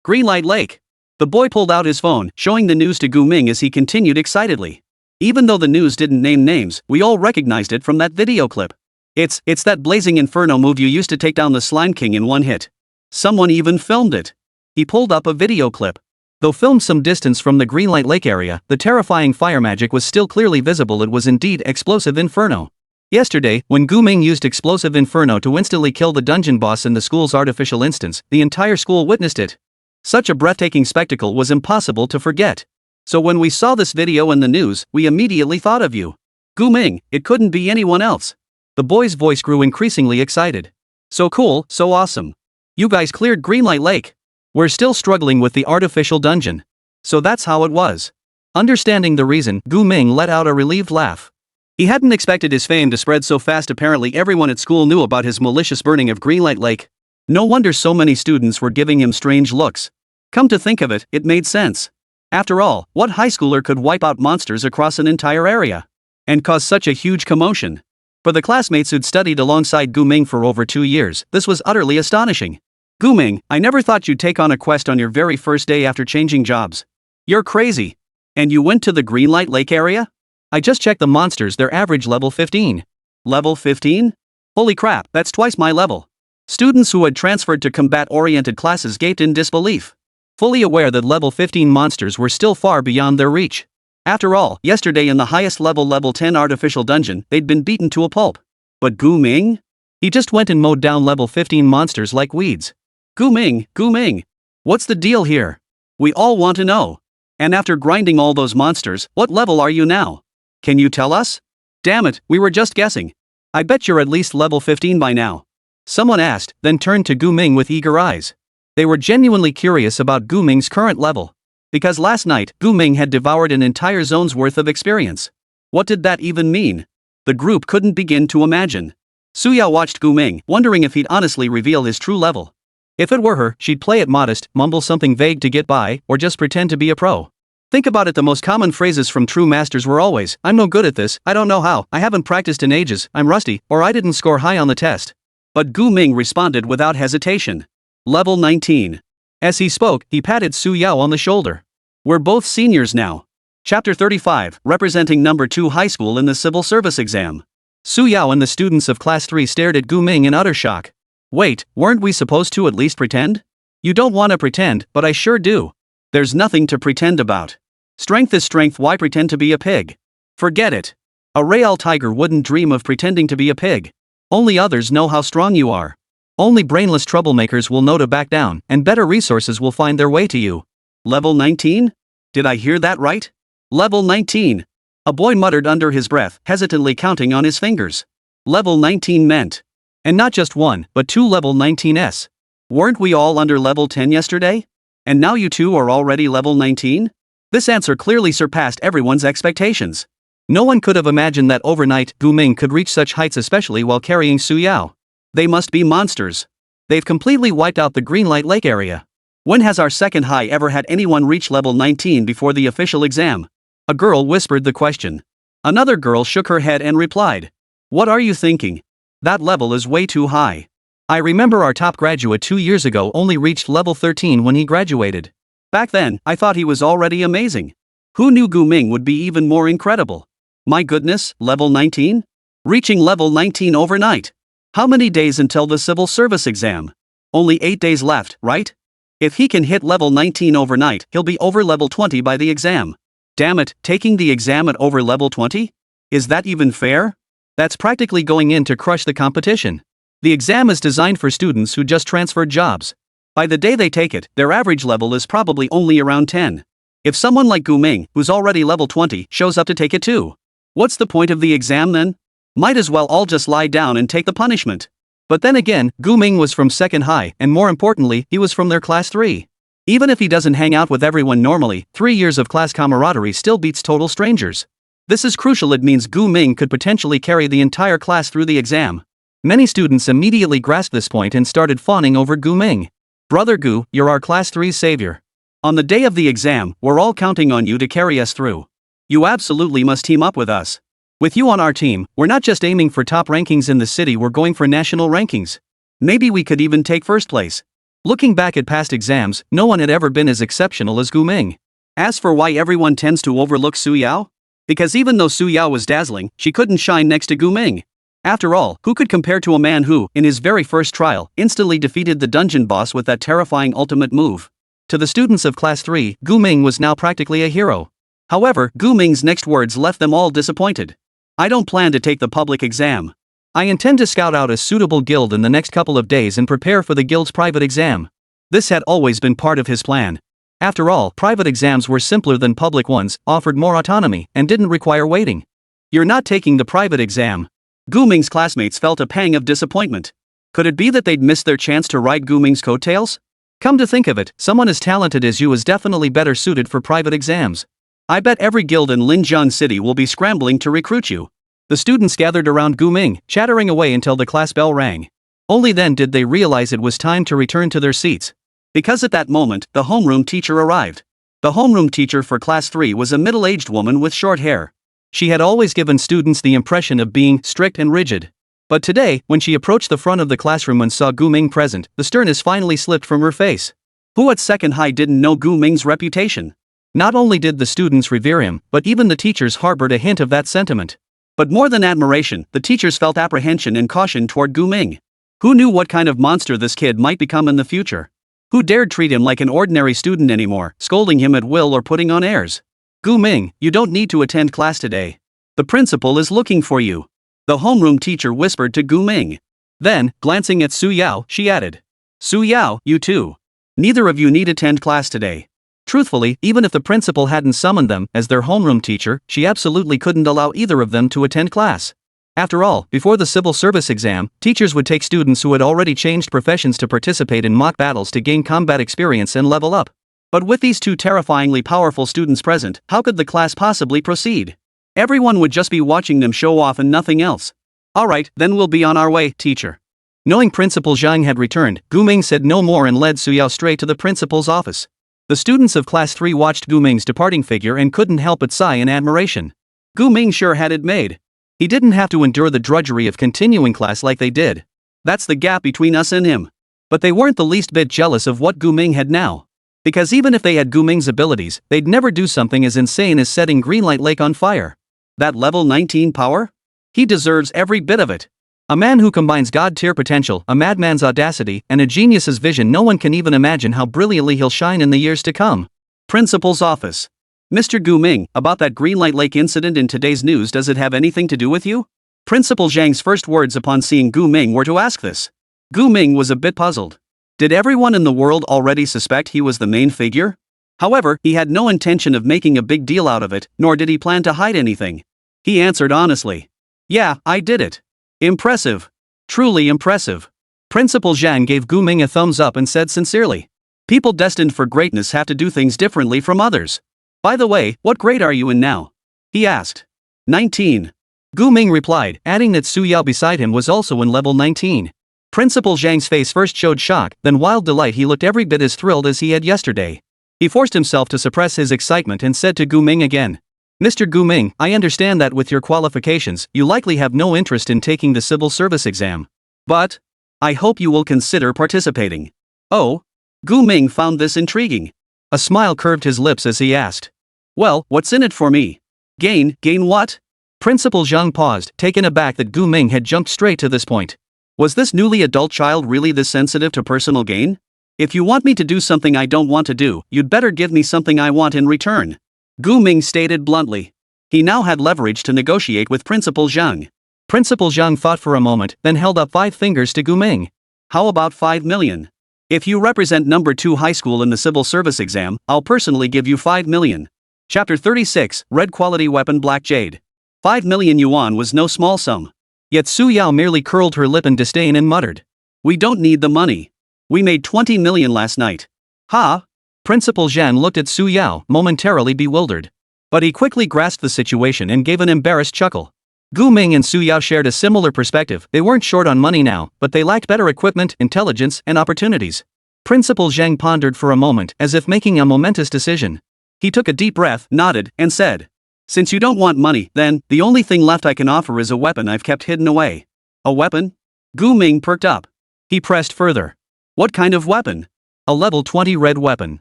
Greenlight Lake. The boy pulled out his phone, showing the news to Gu Ming as he continued excitedly. Even though the news didn't name names, we all recognized it from that video clip. It's that blazing inferno move you used to take down the Slime King in one hit. Someone even filmed it. He pulled up a video clip. Though filmed some distance from the Greenlight Lake area, the terrifying fire magic was still clearly visible. It was indeed explosive inferno. Yesterday, when Gu Ming used explosive inferno to instantly kill the dungeon boss in the school's artificial instance, the entire school witnessed it. Such a breathtaking spectacle was impossible to forget. So when we saw this video in the news, we immediately thought of you. Gu-ming, it couldn't be anyone else. The boy's voice grew increasingly excited. So cool, so awesome. You guys cleared Greenlight Lake. We're still struggling with the artificial dungeon. So that's how it was. Understanding the reason, Gu-ming let out a relieved laugh. He hadn't expected his fame to spread so fast. Apparently everyone at school knew about his malicious burning of Greenlight Lake. No wonder so many students were giving him strange looks. Come to think of it, it made sense. After all, what high schooler could wipe out monsters across an entire area? And cause such a huge commotion? For the classmates who'd studied alongside Gu-ming for over 2 years, this was utterly astonishing. Gu-ming, I never thought you'd take on a quest on your very first day after changing jobs. You're crazy. And you went to the Greenlight Lake area? I just checked the monsters, they're average level 15. Level 15? Holy crap, that's twice my level. Students who had transferred to combat-oriented classes gaped in disbelief, fully aware that level 15 monsters were still far beyond their reach. After all, yesterday in the highest level 10 artificial dungeon, they'd been beaten to a pulp. But Gu-ming? He just went and mowed down level 15 monsters like weeds. Gu-ming, what's the deal here? We all want to know. And after grinding all those monsters, what level are you now? Can you tell us? Damn it, we were just guessing. I bet you're at least level 15 by now. Someone asked, then turned to Gu-ming with eager eyes. They were genuinely curious about Gu-ming's current level. Because last night, Gu-ming had devoured an entire zone's worth of experience. What did that even mean? The group couldn't begin to imagine. Suya watched Gu-ming, wondering if he'd honestly reveal his true level. If it were her, she'd play it modest, mumble something vague to get by, or just pretend to be a pro. Think about it, the most common phrases from true masters were always, I'm no good at this, I don't know how, I haven't practiced in ages, I'm rusty, or I didn't score high on the test. But Gu-ming responded without hesitation. Level 19. As he spoke, he patted Su Yao on the shoulder. We're both seniors now. Chapter 35, representing number 2 high school in the civil service exam. Su Yao and the students of class 3 stared at Gu-ming in utter shock. Wait, weren't we supposed to at least pretend? You don't want to pretend, but I sure do. There's nothing to pretend about. Strength is strength, why pretend to be a pig? Forget it. A real tiger wouldn't dream of pretending to be a pig. Only others know how strong you are. Only brainless troublemakers will know to back down, and better resources will find their way to you. Level 19? Did I hear that right? Level 19. A boy muttered under his breath, hesitantly counting on his fingers. Level 19 meant. And not just one, but 2 level 19s. Weren't we all under level 10 yesterday? And now you two are already level 19? This answer clearly surpassed everyone's expectations. No one could have imagined that overnight, Gu-ming could reach such heights, especially while carrying Su Yao. They must be monsters. They've completely wiped out the Greenlight Lake area. When has our second high ever had anyone reach level 19 before the official exam? A girl whispered the question. Another girl shook her head and replied. What are you thinking? That level is way too high. I remember our top graduate 2 years ago only reached level 13 when he graduated. Back then, I thought he was already amazing. Who knew Gu-ming would be even more incredible? My goodness, level 19? Reaching level 19 overnight. How many days until the civil service exam? Only 8 days left, right? If he can hit level 19 overnight, he'll be over level 20 by the exam. Damn it, taking the exam at over level 20? Is that even fair? That's practically going in to crush the competition. The exam is designed for students who just transferred jobs. By the day they take it, their average level is probably only around 10. If someone like Gu-ming, who's already level 20, shows up to take it too, what's the point of the exam then? Might as well all just lie down and take the punishment. But then again, Gu-ming was from second high, and more importantly, he was from their class 3. Even if he doesn't hang out with everyone normally, 3 years of class camaraderie still beats total strangers. This is crucial, it means Gu-ming could potentially carry the entire class through the exam. Many students immediately grasped this point and started fawning over Gu-ming. Brother Gu, you're our class 3's savior. On the day of the exam, we're all counting on you to carry us through. You absolutely must team up with us. With you on our team, we're not just aiming for top rankings in the city, we're going for national rankings. Maybe we could even take first place. Looking back at past exams, no one had ever been as exceptional as Gu-ming. As for why everyone tends to overlook Su Yao? Because even though Su Yao was dazzling, she couldn't shine next to Gu-ming. After all, who could compare to a man who, in his very first trial, instantly defeated the dungeon boss with that terrifying ultimate move? To the students of Class 3, Gu-ming was now practically a hero. However, Gu-ming's next words left them all disappointed. I don't plan to take the public exam. I intend to scout out a suitable guild in the next couple of days and prepare for the guild's private exam. This had always been part of his plan. After all, private exams were simpler than public ones, offered more autonomy, and didn't require waiting. You're not taking the private exam. Gu Ming's classmates felt a pang of disappointment. Could it be that they'd missed their chance to ride Gu Ming's coattails? Come to think of it, someone as talented as you is definitely better suited for private exams. I bet every guild in Linjiang City will be scrambling to recruit you. The students gathered around Gu Ming, chattering away until the class bell rang. Only then did they realize it was time to return to their seats. Because at that moment, the homeroom teacher arrived. The homeroom teacher for class 3 was a middle-aged woman with short hair. She had always given students the impression of being strict and rigid. But today, when she approached the front of the classroom and saw Gu Ming present, the sternness finally slipped from her face. Who at second high didn't know Gu Ming's reputation? Not only did the students revere him, but even the teachers harbored a hint of that sentiment. But more than admiration, the teachers felt apprehension and caution toward Gu Ming. Who knew what kind of monster this kid might become in the future? Who dared treat him like an ordinary student anymore, scolding him at will or putting on airs? Gu Ming, you don't need to attend class today. The principal is looking for you. The homeroom teacher whispered to Gu Ming. Then, glancing at Su Yao, she added. Su Yao, you too. Neither of you need attend class today. Truthfully, even if the principal hadn't summoned them as their homeroom teacher, she absolutely couldn't allow either of them to attend class. After all, before the civil service exam, teachers would take students who had already changed professions to participate in mock battles to gain combat experience and level up. But with these two terrifyingly powerful students present, how could the class possibly proceed? Everyone would just be watching them show off and nothing else. Alright, then we'll be on our way, teacher. Knowing Principal Zhang had returned, Gu Ming said no more and led Su Yao straight to the principal's office. The students of Class 3 watched Gu Ming's departing figure and couldn't help but sigh in admiration. Gu Ming sure had it made. He didn't have to endure the drudgery of continuing class like they did. That's the gap between us and him. But they weren't the least bit jealous of what Gu Ming had now. Because even if they had Gu Ming's abilities, they'd never do something as insane as setting Greenlight Lake on fire. That level 19 power? He deserves every bit of it. A man who combines god-tier potential, a madman's audacity, and a genius's vision. No one can even imagine how brilliantly he'll shine in the years to come. Principal's office. Mr. Gu Ming, about that Greenlight Lake incident in today's news, does it have anything to do with you? Principal Zhang's first words upon seeing Gu Ming were to ask this. Gu Ming was a bit puzzled. Did everyone in the world already suspect he was the main figure? However, he had no intention of making a big deal out of it, nor did he plan to hide anything. He answered honestly. Yeah, I did it. Impressive. Truly impressive. Principal Zhang gave Gu Ming a thumbs up and said sincerely. People destined for greatness have to do things differently from others. By the way, what grade are you in now? He asked. 19. Gu Ming replied, adding that Su Yao beside him was also in level 19. Principal Zhang's face first showed shock, then wild delight. He looked every bit as thrilled as he had yesterday. He forced himself to suppress his excitement and said to Gu Ming again. Mr. Gu Ming, I understand that with your qualifications, you likely have no interest in taking the civil service exam. But I hope you will consider participating. Oh? Gu Ming found this intriguing. A smile curved his lips as he asked. Well, what's in it for me? Gain what? Principal Zhang paused, taken aback that Gu Ming had jumped straight to this point. Was this newly adult child really this sensitive to personal gain? If you want me to do something I don't want to do, you'd better give me something I want in return. Gu Ming stated bluntly. He now had leverage to negotiate with Principal Zhang. Principal Zhang thought for a moment, then held up 5 fingers to Gu Ming. How about 5 million? If you represent number 2 high school in the civil service exam, I'll personally give you 5 million. Chapter 36, Red Quality Weapon Black Jade. 5 million yuan was no small sum. Yet Su Yao merely curled her lip in disdain and muttered. We don't need the money. We made 20 million last night. Ha? Principal Zhan looked at Su Yao, momentarily bewildered. But he quickly grasped the situation and gave an embarrassed chuckle. Gu Ming and Su Yao shared a similar perspective. They weren't short on money now, but they lacked better equipment, intelligence, and opportunities. Principal Zhang pondered for a moment, as if making a momentous decision. He took a deep breath, nodded, and said, Since you don't want money, then, the only thing left I can offer is a weapon I've kept hidden away. A weapon? Gu Ming perked up. He pressed further. What kind of weapon? A level 20 red weapon.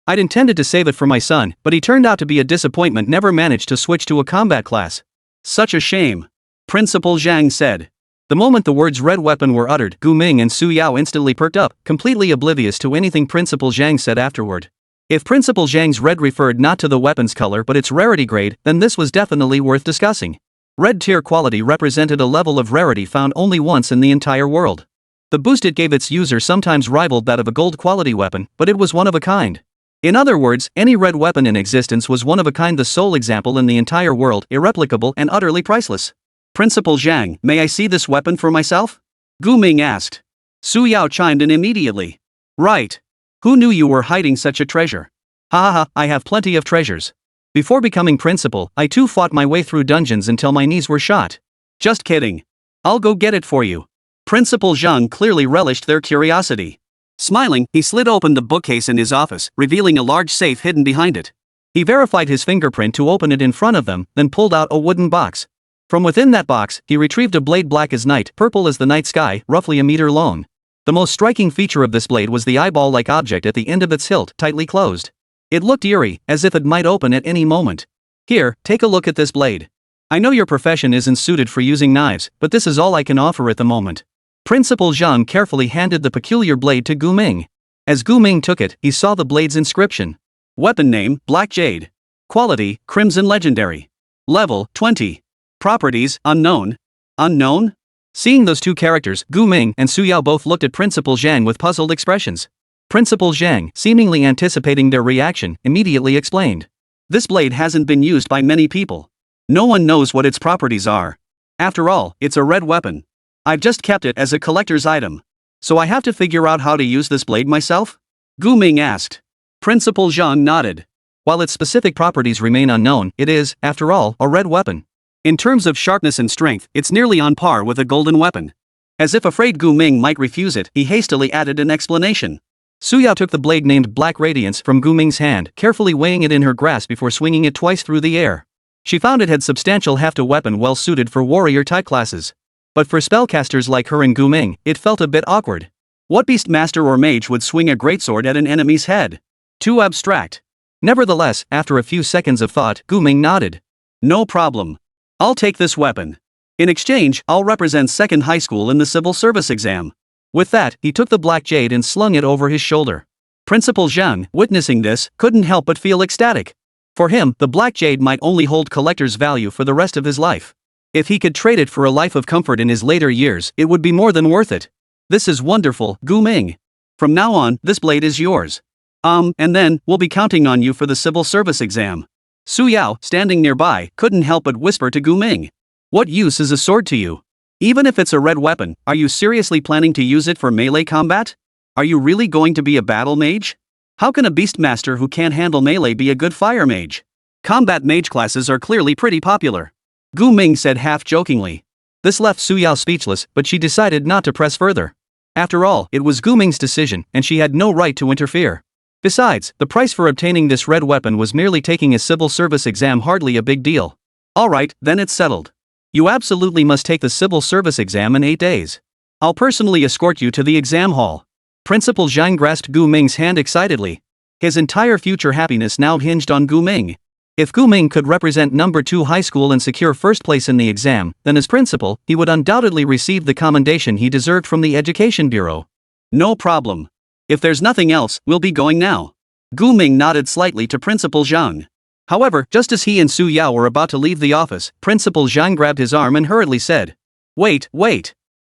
I'd intended to save it for my son, but he turned out to be a disappointment. Never managed to switch to a combat class. Such a shame. Principal Zhang said. The moment the words red weapon were uttered, Gu Ming and Su Yao instantly perked up, completely oblivious to anything Principal Zhang said afterward. If Principal Zhang's red referred not to the weapon's color but its rarity grade, then this was definitely worth discussing. Red tier quality represented a level of rarity found only once in the entire world. The boost it gave its user sometimes rivaled that of a gold quality weapon, but it was one of a kind. In other words, any red weapon in existence was one of a kind, the sole example in the entire world, irreplicable and utterly priceless. Principal Zhang, may I see this weapon for myself? Gu Ming asked. Su Yao chimed in immediately. Right. Who knew you were hiding such a treasure? Ha ha ha, I have plenty of treasures. Before becoming principal, I too fought my way through dungeons until my knees were shot. Just kidding. I'll go get it for you. Principal Zhang clearly relished their curiosity. Smiling, he slid open the bookcase in his office, revealing a large safe hidden behind it. He verified his fingerprint to open it in front of them, then pulled out a wooden box. From within that box, he retrieved a blade black as night, purple as the night sky, roughly a meter long. The most striking feature of this blade was the eyeball-like object at the end of its hilt, tightly closed. It looked eerie, as if it might open at any moment. Here, take a look at this blade. I know your profession isn't suited for using knives, but this is all I can offer at the moment. Principal Zhang carefully handed the peculiar blade to Gu Ming. As Gu Ming took it, he saw the blade's inscription. Weapon name, Black Jade. Quality, Crimson Legendary. Level, 20. Properties, unknown. Unknown? Seeing those two characters, Gu Ming and Su Yao both looked at Principal Zhang with puzzled expressions. Principal Zhang, seemingly anticipating their reaction, immediately explained. This blade hasn't been used by many people. No one knows what its properties are. After all, it's a red weapon. I've just kept it as a collector's item. So I have to figure out how to use this blade myself? Gu Ming asked. Principal Zhang nodded. While its specific properties remain unknown, it is, after all, a red weapon. In terms of sharpness and strength, it's nearly on par with a golden weapon. As if afraid Gu Ming might refuse it, he hastily added an explanation. Su Yao took the blade named Black Radiance from Gu Ming's hand, carefully weighing it in her grasp before swinging it twice through the air. She found it had substantial heft, a weapon well suited for warrior-type classes. But for spellcasters like her and Gu Ming, it felt a bit awkward. What beastmaster or mage would swing a greatsword at an enemy's head? Too abstract. Nevertheless, after a few seconds of thought, Gu Ming nodded. No problem. I'll take this weapon. In exchange, I'll represent second high school in the civil service exam. With that, he took the black jade and slung it over his shoulder. Principal Zhang, witnessing this, couldn't help but feel ecstatic. For him, the black jade might only hold collector's value for the rest of his life. If he could trade it for a life of comfort in his later years, it would be more than worth it. This is wonderful, Gu Ming. From now on, this blade is yours. And then, we'll be counting on you for the civil service exam. Su Yao, standing nearby, couldn't help but whisper to Gu Ming. What use is a sword to you? Even if it's a red weapon, are you seriously planning to use it for melee combat? Are you really going to be a battle mage? How can a beastmaster who can't handle melee be a good fire mage? Combat mage classes are clearly pretty popular. Gu Ming said half-jokingly. This left Su Yao speechless, but she decided not to press further. After all, it was Gu Ming's decision, and she had no right to interfere. Besides, the price for obtaining this red weapon was merely taking a civil service exam, hardly a big deal. Alright, then it's settled. You absolutely must take the civil service exam in 8 days. I'll personally escort you to the exam hall. Principal Zhang grasped Gu Ming's hand excitedly. His entire future happiness now hinged on Gu Ming. If Gu Ming could represent number 2 high school and secure first place in the exam, then as principal, he would undoubtedly receive the commendation he deserved from the Education Bureau. No problem. If there's nothing else, we'll be going now. Gu Ming nodded slightly to Principal Zhang. However, just as he and Su Yao were about to leave the office, Principal Zhang grabbed his arm and hurriedly said, Wait.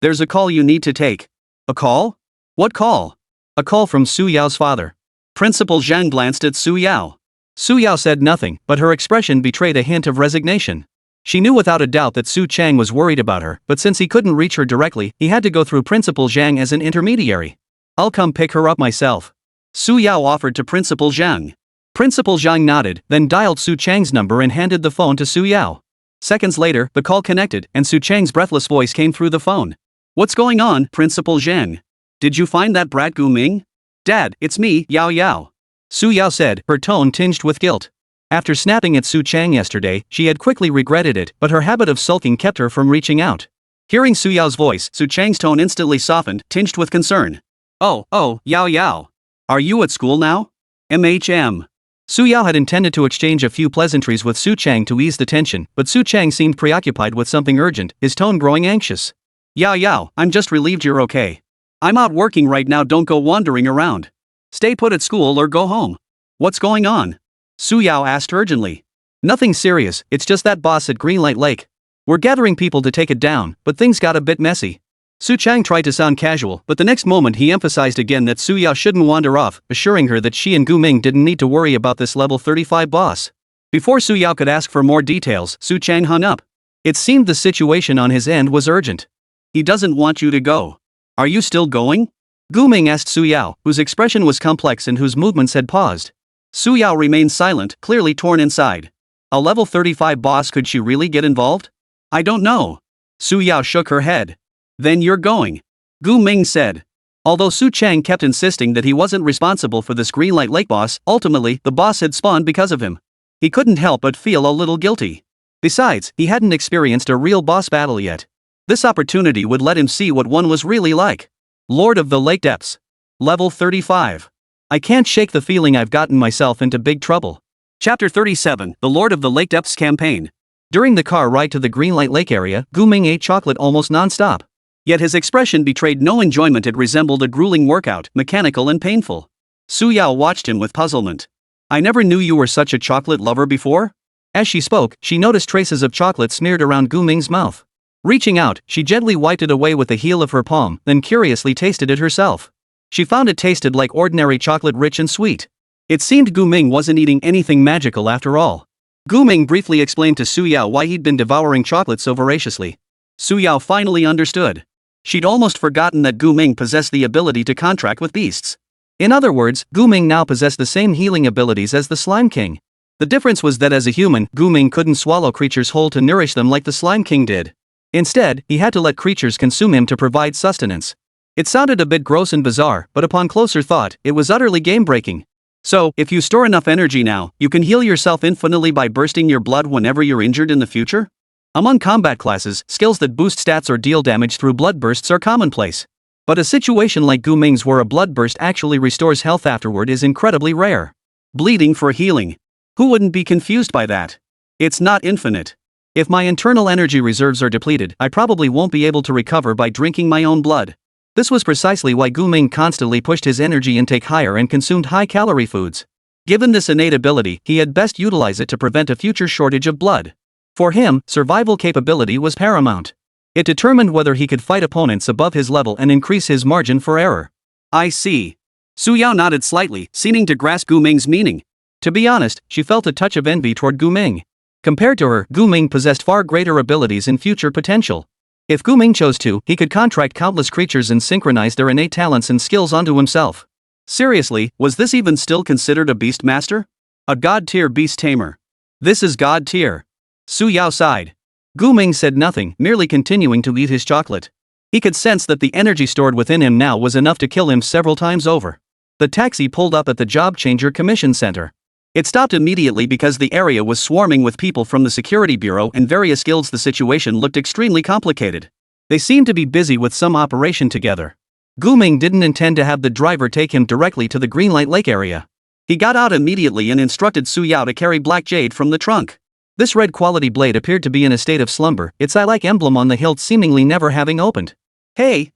There's a call you need to take. A call? What call? A call from Su Yao's father. Principal Zhang glanced at Su Yao. Su Yao said nothing, but her expression betrayed a hint of resignation. She knew without a doubt that Su Chang was worried about her, but since he couldn't reach her directly, he had to go through Principal Zhang as an intermediary. I'll come pick her up myself. Su Yao offered to Principal Zhang. Principal Zhang nodded, then dialed Su Chang's number and handed the phone to Su Yao. Seconds later, the call connected, and Su Chang's breathless voice came through the phone. What's going on, Principal Zhang? Did you find that brat Gu Ming? Dad, it's me, Yao. Su Yao said, her tone tinged with guilt. After snapping at Su Chang yesterday, she had quickly regretted it, but her habit of sulking kept her from reaching out. Hearing Su Yao's voice, Su Chang's tone instantly softened, tinged with concern. Oh, Yao. Are you at school now? MHM. Su Yao had intended to exchange a few pleasantries with Su Chang to ease the tension, but Su Chang seemed preoccupied with something urgent, his tone growing anxious. Yao, I'm just relieved you're okay. I'm out working right now, don't go wandering around. Stay put at school or go home. What's going on? Su Yao asked urgently. Nothing serious, it's just that boss at Greenlight Lake. We're gathering people to take it down, but things got a bit messy. Su Chang tried to sound casual, but the next moment he emphasized again that Su Yao shouldn't wander off, assuring her that she and Gu Ming didn't need to worry about this level 35 boss. Before Su Yao could ask for more details, Su Chang hung up. It seemed the situation on his end was urgent. He doesn't want you to go. Are you still going? Gu Ming asked Su Yao, whose expression was complex and whose movements had paused. Su Yao remained silent, clearly torn inside. A level 35 boss, could she really get involved? I don't know. Su Yao shook her head. Then you're going. Gu Ming said. Although Su Chang kept insisting that he wasn't responsible for this Green Light Lake boss, ultimately, the boss had spawned because of him. He couldn't help but feel a little guilty. Besides, he hadn't experienced a real boss battle yet. This opportunity would let him see what one was really like. Lord of the Lake Depths. Level 35. I can't shake the feeling I've gotten myself into big trouble. Chapter 37, The Lord of the Lake Depths Campaign. During the car ride to the Green Light Lake area, Gu Ming ate chocolate almost non-stop. Yet his expression betrayed no enjoyment. It resembled a grueling workout, mechanical and painful. Su Yao watched him with puzzlement. I never knew you were such a chocolate lover before? As she spoke, she noticed traces of chocolate smeared around Gu Ming's mouth. Reaching out, she gently wiped it away with the heel of her palm, then curiously tasted it herself. She found it tasted like ordinary chocolate, rich and sweet. It seemed Gu Ming wasn't eating anything magical after all. Gu Ming briefly explained to Su Yao why he'd been devouring chocolate so voraciously. Su Yao finally understood. She'd almost forgotten that Gu Ming possessed the ability to contract with beasts. In other words, Gu Ming now possessed the same healing abilities as the Slime King. The difference was that as a human, Gu Ming couldn't swallow creatures whole to nourish them like the Slime King did. Instead, he had to let creatures consume him to provide sustenance. It sounded a bit gross and bizarre, but upon closer thought, it was utterly game-breaking. So, if you store enough energy now, you can heal yourself infinitely by bursting your blood whenever you're injured in the future? Among combat classes, skills that boost stats or deal damage through blood bursts are commonplace. But a situation like Gu Ming's where a blood burst actually restores health afterward is incredibly rare. Bleeding for healing. Who wouldn't be confused by that? It's not infinite. If my internal energy reserves are depleted, I probably won't be able to recover by drinking my own blood. This was precisely why Gu Ming constantly pushed his energy intake higher and consumed high-calorie foods. Given this innate ability, he had best utilize it to prevent a future shortage of blood. For him, survival capability was paramount. It determined whether he could fight opponents above his level and increase his margin for error. I see. Su Yao nodded slightly, seeming to grasp Gu Ming's meaning. To be honest, she felt a touch of envy toward Gu Ming. Compared to her, Gu Ming possessed far greater abilities and future potential. If Gu Ming chose to, he could contract countless creatures and synchronize their innate talents and skills onto himself. Seriously, was this even still considered a Beastmaster? A God-tier beast tamer. This is God-tier. Su Yao sighed. Gu Ming said nothing, merely continuing to eat his chocolate. He could sense that the energy stored within him now was enough to kill him several times over. The taxi pulled up at the Job Changer Commission Center. It stopped immediately because the area was swarming with people from the Security Bureau and various guilds. The situation looked extremely complicated. They seemed to be busy with some operation together. Gu Ming didn't intend to have the driver take him directly to the Green Light Lake area. He got out immediately and instructed Su Yao to carry Black Jade from the trunk. This red quality blade appeared to be in a state of slumber, its eye-like emblem on the hilt seemingly never having opened. Hey!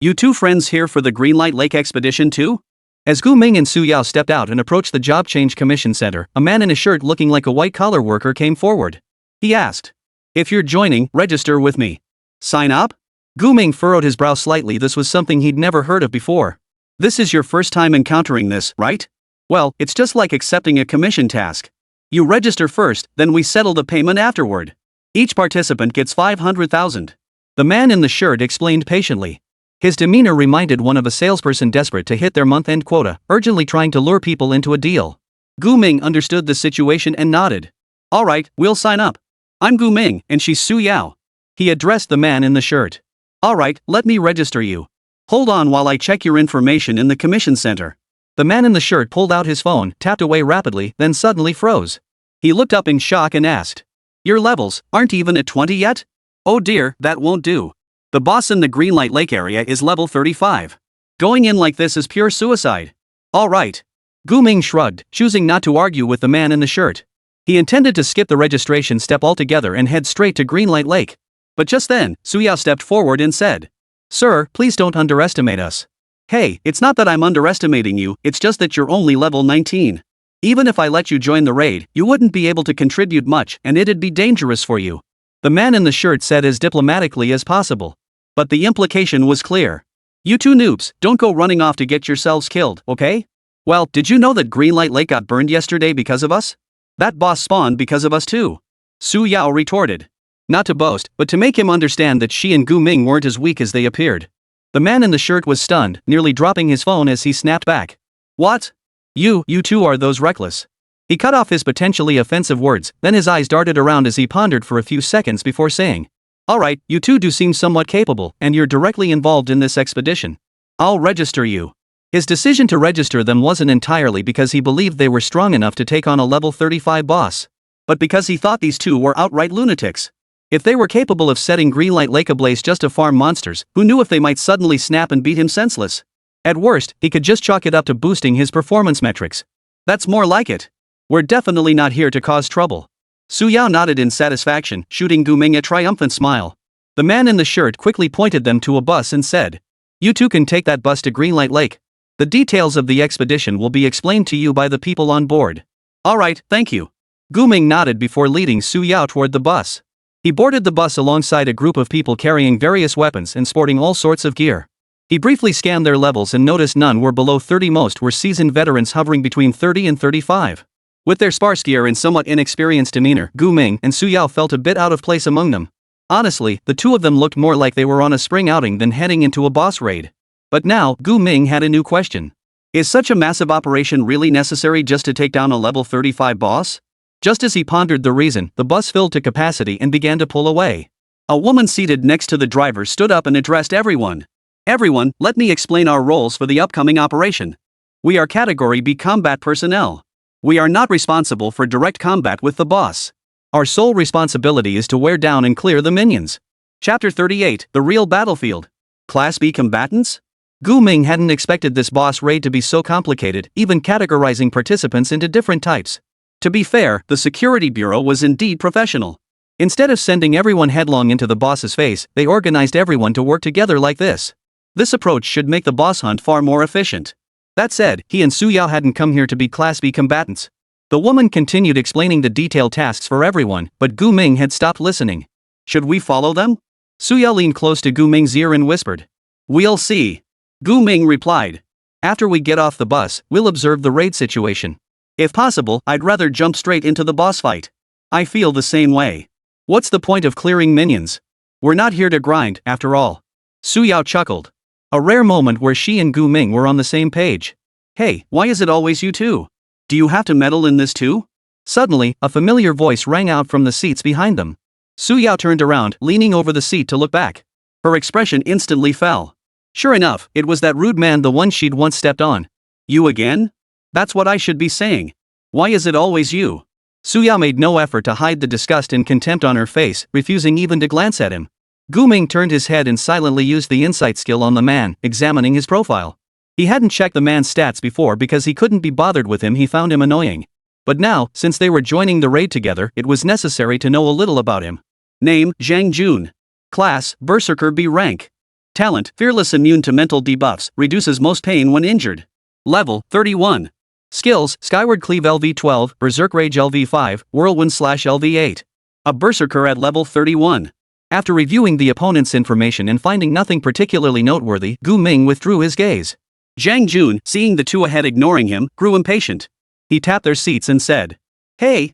You two friends here for the Green Light Lake expedition too? As Gu Ming and Su Yao stepped out and approached the Job Change Commission Center, a man in a shirt looking like a white-collar worker came forward. He asked, "If you're joining, register with me. Sign up?" Gu Ming furrowed his brow slightly. This was something he'd never heard of before. This is your first time encountering this, right? Well, it's just like accepting a commission task. You register first, then we settle the payment afterward. Each participant gets 500,000. The man in the shirt explained patiently. His demeanor reminded one of a salesperson desperate to hit their month-end quota, urgently trying to lure people into a deal. Gu Ming understood the situation and nodded. All right, we'll sign up. I'm Gu Ming, and she's Su Yao. He addressed the man in the shirt. All right, let me register you. Hold on while I check your information in the commission center. The man in the shirt pulled out his phone, tapped away rapidly, then suddenly froze. He looked up in shock and asked, "Your levels aren't even at 20 yet? Oh dear, that won't do. The boss in the Green Light Lake area is level 35. Going in like this is pure suicide." All right. Gu Ming shrugged, choosing not to argue with the man in the shirt. He intended to skip the registration step altogether and head straight to Green Light Lake. But just then, Su Yao stepped forward and said, "Sir, please don't underestimate us." Hey, it's not that I'm underestimating you, it's just that you're only level 19. Even if I let you join the raid, you wouldn't be able to contribute much and it'd be dangerous for you. The man in the shirt said as diplomatically as possible. But the implication was clear. You two noobs, don't go running off to get yourselves killed, okay? Well, did you know that Greenlight Lake got burned yesterday because of us? That boss spawned because of us too. Su Yao retorted. Not to boast, but to make him understand that she and Gu Ming weren't as weak as they appeared. The man in the shirt was stunned, nearly dropping his phone as he snapped back. What? You two are those reckless. He cut off his potentially offensive words, then his eyes darted around as he pondered for a few seconds before saying, Alright, you two do seem somewhat capable, and you're directly involved in this expedition. I'll register you. His decision to register them wasn't entirely because he believed they were strong enough to take on a level 35 boss, but because he thought these two were outright lunatics. If they were capable of setting Greenlight Lake ablaze just to farm monsters, who knew if they might suddenly snap and beat him senseless? At worst, he could just chalk it up to boosting his performance metrics. That's more like it. We're definitely not here to cause trouble. Su Yao nodded in satisfaction, shooting Gu Ming a triumphant smile. The man in the shirt quickly pointed them to a bus and said, You two can take that bus to Greenlight Lake. The details of the expedition will be explained to you by the people on board. Alright, thank you. Gu Ming nodded before leading Su Yao toward the bus. He boarded the bus alongside a group of people carrying various weapons and sporting all sorts of gear. He briefly scanned their levels and noticed none were below 30, most were seasoned veterans hovering between 30 and 35. With their sparse gear and somewhat inexperienced demeanor, Gu Ming and Su Yao felt a bit out of place among them. Honestly, the two of them looked more like they were on a spring outing than heading into a boss raid. But now, Gu Ming had a new question. Is such a massive operation really necessary just to take down a level 35 boss? Just as he pondered the reason, the bus filled to capacity and began to pull away. A woman seated next to the driver stood up and addressed everyone. Everyone, let me explain our roles for the upcoming operation. We are Category B combat personnel. We are not responsible for direct combat with the boss. Our sole responsibility is to wear down and clear the minions. Chapter 38, The Real Battlefield. Class B combatants? Gu Ming hadn't expected this boss raid to be so complicated, even categorizing participants into different types. To be fair, the security bureau was indeed professional. Instead of sending everyone headlong into the boss's face, they organized everyone to work together like this. This approach should make the boss hunt far more efficient. That said, he and Su Yao hadn't come here to be Class B combatants. The woman continued explaining the detailed tasks for everyone, but Gu Ming had stopped listening. Should we follow them? Su Yao leaned close to Gu Ming's ear and whispered. We'll see. Gu Ming replied. After we get off the bus, we'll observe the raid situation. If possible, I'd rather jump straight into the boss fight. I feel the same way. What's the point of clearing minions? We're not here to grind, after all. Su Yao chuckled. A rare moment where she and Gu Ming were on the same page. Hey, why is it always you two? Do you have to meddle in this too? Suddenly, a familiar voice rang out from the seats behind them. Su Yao turned around, leaning over the seat to look back. Her expression instantly fell. Sure enough, it was that rude man, the one she'd once stepped on. You again? That's what I should be saying. Why is it always you? Su Yao made no effort to hide the disgust and contempt on her face, refusing even to glance at him. Gu Ming turned his head and silently used the insight skill on the man, examining his profile. He hadn't checked the man's stats before because he couldn't be bothered with him, he found him annoying. But now, since they were joining the raid together, it was necessary to know a little about him. Name, Zhang Jun. Class, Berserker B rank. Talent, fearless, immune to mental debuffs, reduces most pain when injured. Level, 31. Skills, Skyward Cleave LV12, Berserk Rage LV5, Whirlwind/LV8. A Berserker at level 31. After reviewing the opponent's information and finding nothing particularly noteworthy, Gu Ming withdrew his gaze. Zhang Jun, seeing the two ahead ignoring him, grew impatient. He tapped their seats and said, Hey!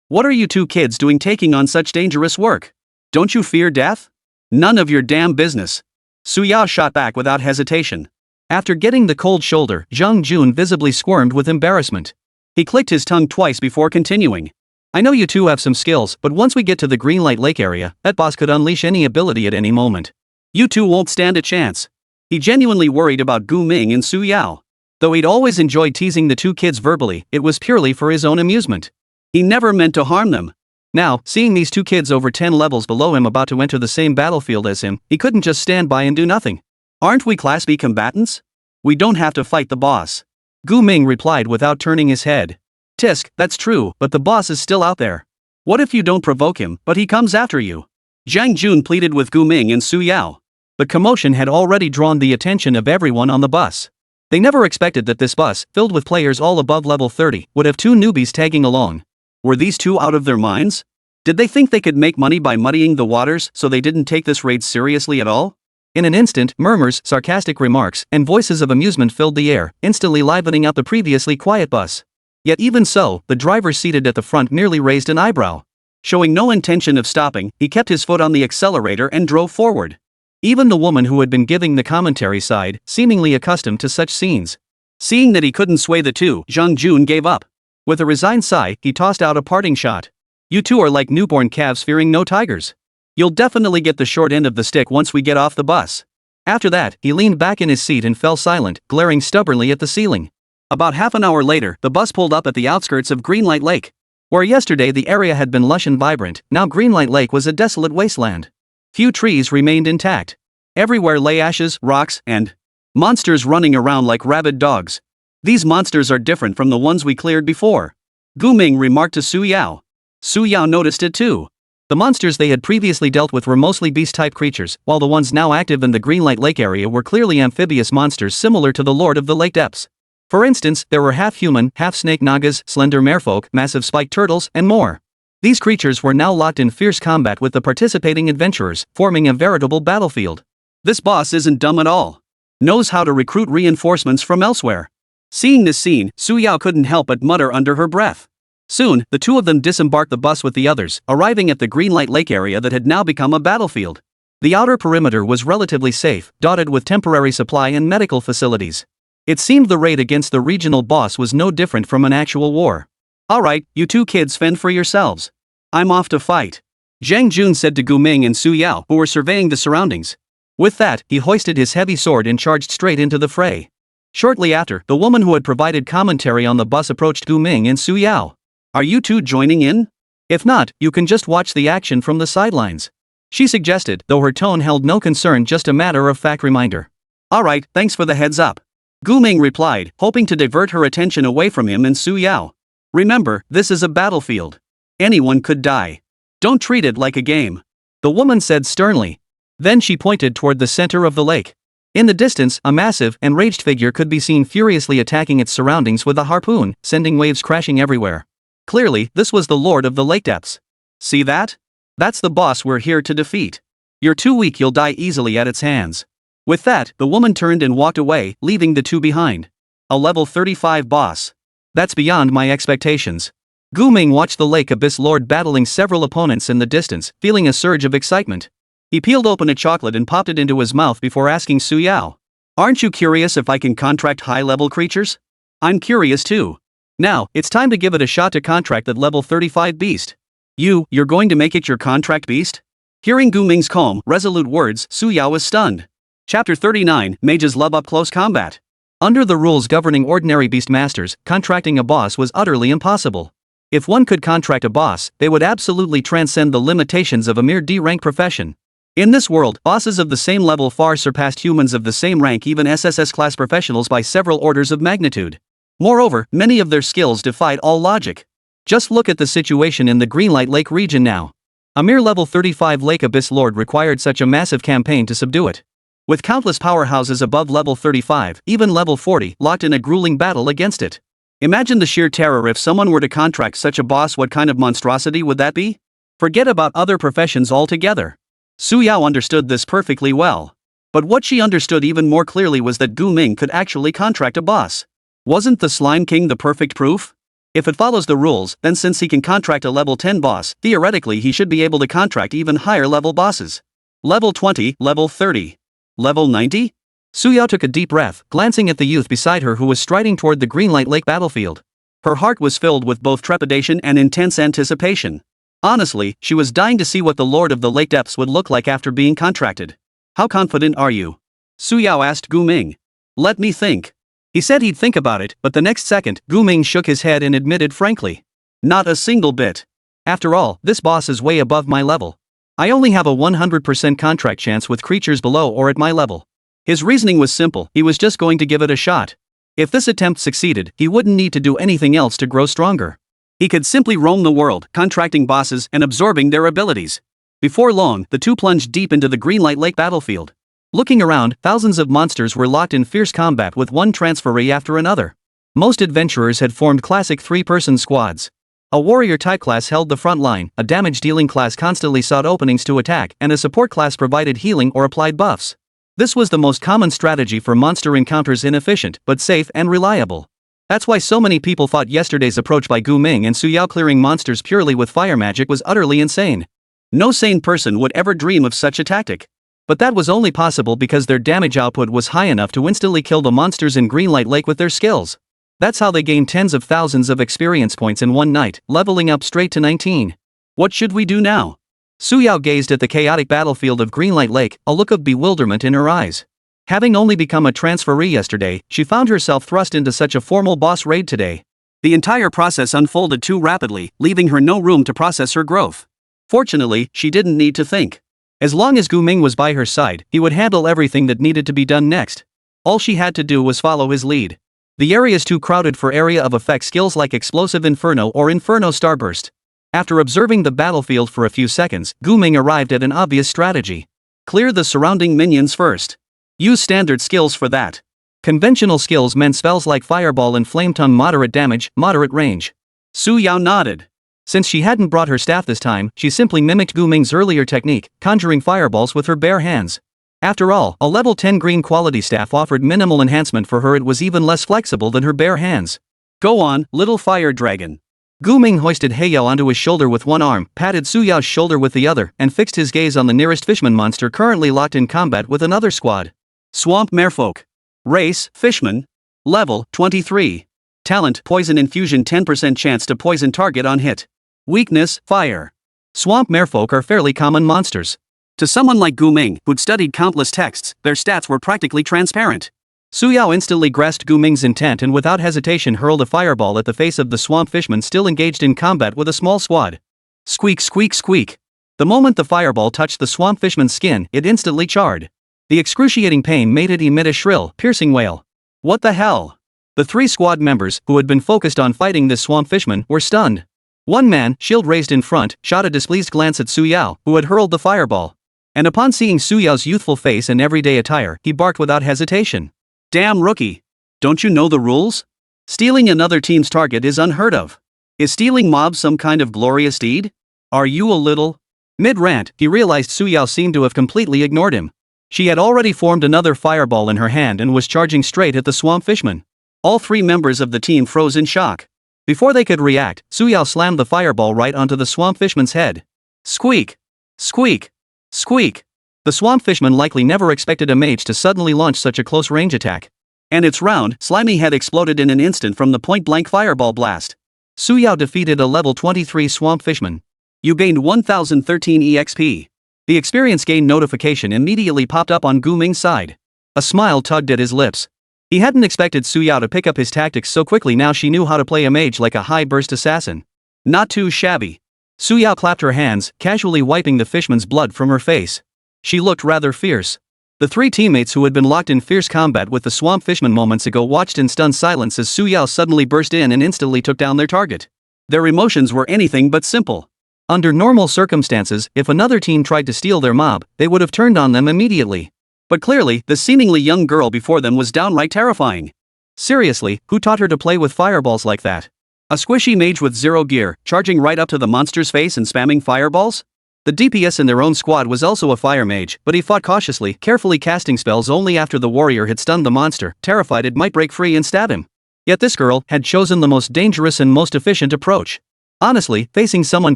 What are you two kids doing taking on such dangerous work? Don't you fear death? None of your damn business. Su Yao shot back without hesitation. After getting the cold shoulder, Zhang Jun visibly squirmed with embarrassment. He clicked his tongue twice before continuing. I know you two have some skills, but once we get to the Greenlight Lake area, that boss could unleash any ability at any moment. You two won't stand a chance. He genuinely worried about Gu Ming and Su Yao. Though he'd always enjoyed teasing the two kids verbally, it was purely for his own amusement. He never meant to harm them. Now, seeing these two kids over 10 levels below him about to enter the same battlefield as him, he couldn't just stand by and do nothing. Aren't we Class B combatants? We don't have to fight the boss. Gu Ming replied without turning his head. Tisk, that's true, but the boss is still out there. What if you don't provoke him, but he comes after you? Zhang Jun pleaded with Gu Ming and Su Yao. The commotion had already drawn the attention of everyone on the bus. They never expected that this bus, filled with players all above level 30, would have two newbies tagging along. Were these two out of their minds? Did they think they could make money by muddying the waters so they didn't take this raid seriously at all? In an instant, murmurs, sarcastic remarks, and voices of amusement filled the air, instantly livening up the previously quiet bus. Yet even so, the driver seated at the front merely raised an eyebrow. Showing no intention of stopping, he kept his foot on the accelerator and drove forward. Even the woman who had been giving the commentary sighed, seemingly accustomed to such scenes. Seeing that he couldn't sway the two, Zhang Jun gave up. With a resigned sigh, he tossed out a parting shot. You two are like newborn calves fearing no tigers. You'll definitely get the short end of the stick once we get off the bus. After that, he leaned back in his seat and fell silent, glaring stubbornly at the ceiling. About half an hour later, the bus pulled up at the outskirts of Greenlight Lake. Where yesterday the area had been lush and vibrant, now Greenlight Lake was a desolate wasteland. Few trees remained intact. Everywhere lay ashes, rocks, and monsters running around like rabid dogs. These monsters are different from the ones we cleared before, Gu Ming remarked to Su Yao. Su Yao noticed it too. The monsters they had previously dealt with were mostly beast-type creatures, while the ones now active in the Greenlight Lake area were clearly amphibious monsters similar to the Lord of the Lake Depths. For instance, there were half-human, half-snake nagas, slender merfolk, massive spiked turtles, and more. These creatures were now locked in fierce combat with the participating adventurers, forming a veritable battlefield. This boss isn't dumb at all. Knows how to recruit reinforcements from elsewhere. Seeing this scene, Su Yao couldn't help but mutter under her breath. Soon, the two of them disembarked the bus with the others, arriving at the Greenlight Lake area that had now become a battlefield. The outer perimeter was relatively safe, dotted with temporary supply and medical facilities. It seemed the raid against the regional boss was no different from an actual war. Alright, you two kids fend for yourselves. I'm off to fight, Zhang Jun said to Gu Ming and Su Yao, who were surveying the surroundings. With that, he hoisted his heavy sword and charged straight into the fray. Shortly after, the woman who had provided commentary on the bus approached Gu Ming and Su Yao. Are you two joining in? If not, you can just watch the action from the sidelines, she suggested, though her tone held no concern, just a matter-of-fact reminder. Alright, thanks for the heads up, Gu Ming replied, hoping to divert her attention away from him and Su Yao. Remember, this is a battlefield. Anyone could die. Don't treat it like a game, the woman said sternly. Then she pointed toward the center of the lake. In the distance, a massive, enraged figure could be seen furiously attacking its surroundings with a harpoon, sending waves crashing everywhere. Clearly, this was the Lord of the Lake Depths. See that? That's the boss we're here to defeat. You're too weak, you'll die easily at its hands. With that, the woman turned and walked away, leaving the two behind. A level 35 boss. That's beyond my expectations. Gu Ming watched the Lake Abyss Lord battling several opponents in the distance, feeling a surge of excitement. He peeled open a chocolate and popped it into his mouth before asking Su Yao. Aren't you curious if I can contract high-level creatures? I'm curious too. Now, it's time to give it a shot to contract that level 35 beast. You're going to make it your contract beast? Hearing Gu Ming's calm, resolute words, Su Yao was stunned. Chapter 39, Mages Love Up Close Combat. Under the rules governing ordinary beastmasters, contracting a boss was utterly impossible. If one could contract a boss, they would absolutely transcend the limitations of a mere D-rank profession. In this world, bosses of the same level far surpassed humans of the same rank, even SSS class professionals, by several orders of magnitude. Moreover, many of their skills defied all logic. Just look at the situation in the Greenlight Lake region now. A mere level 35 Lake Abyss Lord required such a massive campaign to subdue it. With countless powerhouses above level 35, even level 40, locked in a grueling battle against it. Imagine the sheer terror if someone were to contract such a boss. What kind of monstrosity would that be? Forget about other professions altogether. Su Yao understood this perfectly well. But what she understood even more clearly was that Gu Ming could actually contract a boss. Wasn't the Slime King the perfect proof? If it follows the rules, then since he can contract a level 10 boss, theoretically he should be able to contract even higher level bosses. Level 20, level 30. Level 90? Su Yao took a deep breath, glancing at the youth beside her who was striding toward the Greenlight Lake battlefield. Her heart was filled with both trepidation and intense anticipation. Honestly, she was dying to see what the Lord of the Lake Depths would look like after being contracted. How confident are you? Su Yao asked Gu Ming. Let me think. He said he'd think about it, but the next second, Gu Ming shook his head and admitted frankly. Not a single bit. After all, this boss is way above my level. I only have a 100% contract chance with creatures below or at my level. His reasoning was simple, he was just going to give it a shot. If this attempt succeeded, he wouldn't need to do anything else to grow stronger. He could simply roam the world, contracting bosses and absorbing their abilities. Before long, the two plunged deep into the Greenlight Lake battlefield. Looking around, thousands of monsters were locked in fierce combat with one transferee after another. Most adventurers had formed classic three-person squads. A warrior type class held the front line, a damage-dealing class constantly sought openings to attack, and a support class provided healing or applied buffs. This was the most common strategy for monster encounters, inefficient, but safe and reliable. That's why so many people thought yesterday's approach by Gu Ming and Su Yao clearing monsters purely with fire magic was utterly insane. No sane person would ever dream of such a tactic. But that was only possible because their damage output was high enough to instantly kill the monsters in Greenlight Lake with their skills. That's how they gained tens of thousands of experience points in one night, leveling up straight to 19. What should we do now? Su Yao gazed at the chaotic battlefield of Greenlight Lake, a look of bewilderment in her eyes. Having only become a transferee yesterday, she found herself thrust into such a formal boss raid today. The entire process unfolded too rapidly, leaving her no room to process her growth. Fortunately, she didn't need to think. As long as Gu Ming was by her side, he would handle everything that needed to be done next. All she had to do was follow his lead. The area is too crowded for area of effect skills like Explosive Inferno or Inferno Starburst. After observing the battlefield for a few seconds, Gu Ming arrived at an obvious strategy. Clear the surrounding minions first. Use standard skills for that. Conventional skills meant spells like Fireball and Flame Tongue, moderate damage, moderate range. Su Yao nodded. Since she hadn't brought her staff this time, she simply mimicked Gu Ming's earlier technique, conjuring fireballs with her bare hands. After all, a level 10 green quality staff offered minimal enhancement for her. It was even less flexible than her bare hands. Go on, little fire dragon. Gu Ming hoisted Heiyao onto his shoulder with one arm, patted Su Yao's shoulder with the other, and fixed his gaze on the nearest fishman monster currently locked in combat with another squad. Swamp Merfolk. Race, Fishman. Level, 23. Talent, Poison Infusion, 10% chance to poison target on hit. Weakness, Fire. Swamp Merfolk are fairly common monsters. To someone like Gu Ming, who'd studied countless texts, their stats were practically transparent. Su Yao instantly grasped Gu Ming's intent and without hesitation hurled a fireball at the face of the swamp fishman still engaged in combat with a small squad. Squeak, squeak, squeak. The moment the fireball touched the swamp fishman's skin, it instantly charred. The excruciating pain made it emit a shrill, piercing wail. What the hell? The three squad members, who had been focused on fighting this swamp fishman, were stunned. One man, shield raised in front, shot a displeased glance at Su Yao, who had hurled the fireball. And upon seeing Su Yao's youthful face and everyday attire, he barked without hesitation. Damn rookie. Don't you know the rules? Stealing another team's target is unheard of. Is stealing mobs some kind of glorious deed? Are you a little? Mid-rant, he realized Su Yao seemed to have completely ignored him. She had already formed another fireball in her hand and was charging straight at the swamp fishman. All three members of the team froze in shock. Before they could react, Su Yao slammed the fireball right onto the swamp fishman's head. Squeak! Squeak! Squeak! The swamp fishman likely never expected a mage to suddenly launch such a close-range attack. And its round, slimy head exploded in an instant from the point-blank fireball blast. Su Yao defeated a level 23 swamp fishman. You gained 1013 EXP. The experience gain notification immediately popped up on Gu Ming's side. A smile tugged at his lips. He hadn't expected Su Yao to pick up his tactics so quickly. Now she knew how to play a mage like a high-burst assassin. Not too shabby. Su Yao clapped her hands, casually wiping the fishman's blood from her face. She looked rather fierce. The three teammates who had been locked in fierce combat with the swamp fishman moments ago watched in stunned silence as Su Yao suddenly burst in and instantly took down their target. Their emotions were anything but simple. Under normal circumstances, if another team tried to steal their mob, they would have turned on them immediately. But clearly, the seemingly young girl before them was downright terrifying. Seriously, who taught her to play with fireballs like that? A squishy mage with zero gear, charging right up to the monster's face and spamming fireballs? The DPS in their own squad was also a fire mage, but he fought cautiously, carefully casting spells only after the warrior had stunned the monster, terrified it might break free and stab him. Yet this girl had chosen the most dangerous and most efficient approach. Honestly, facing someone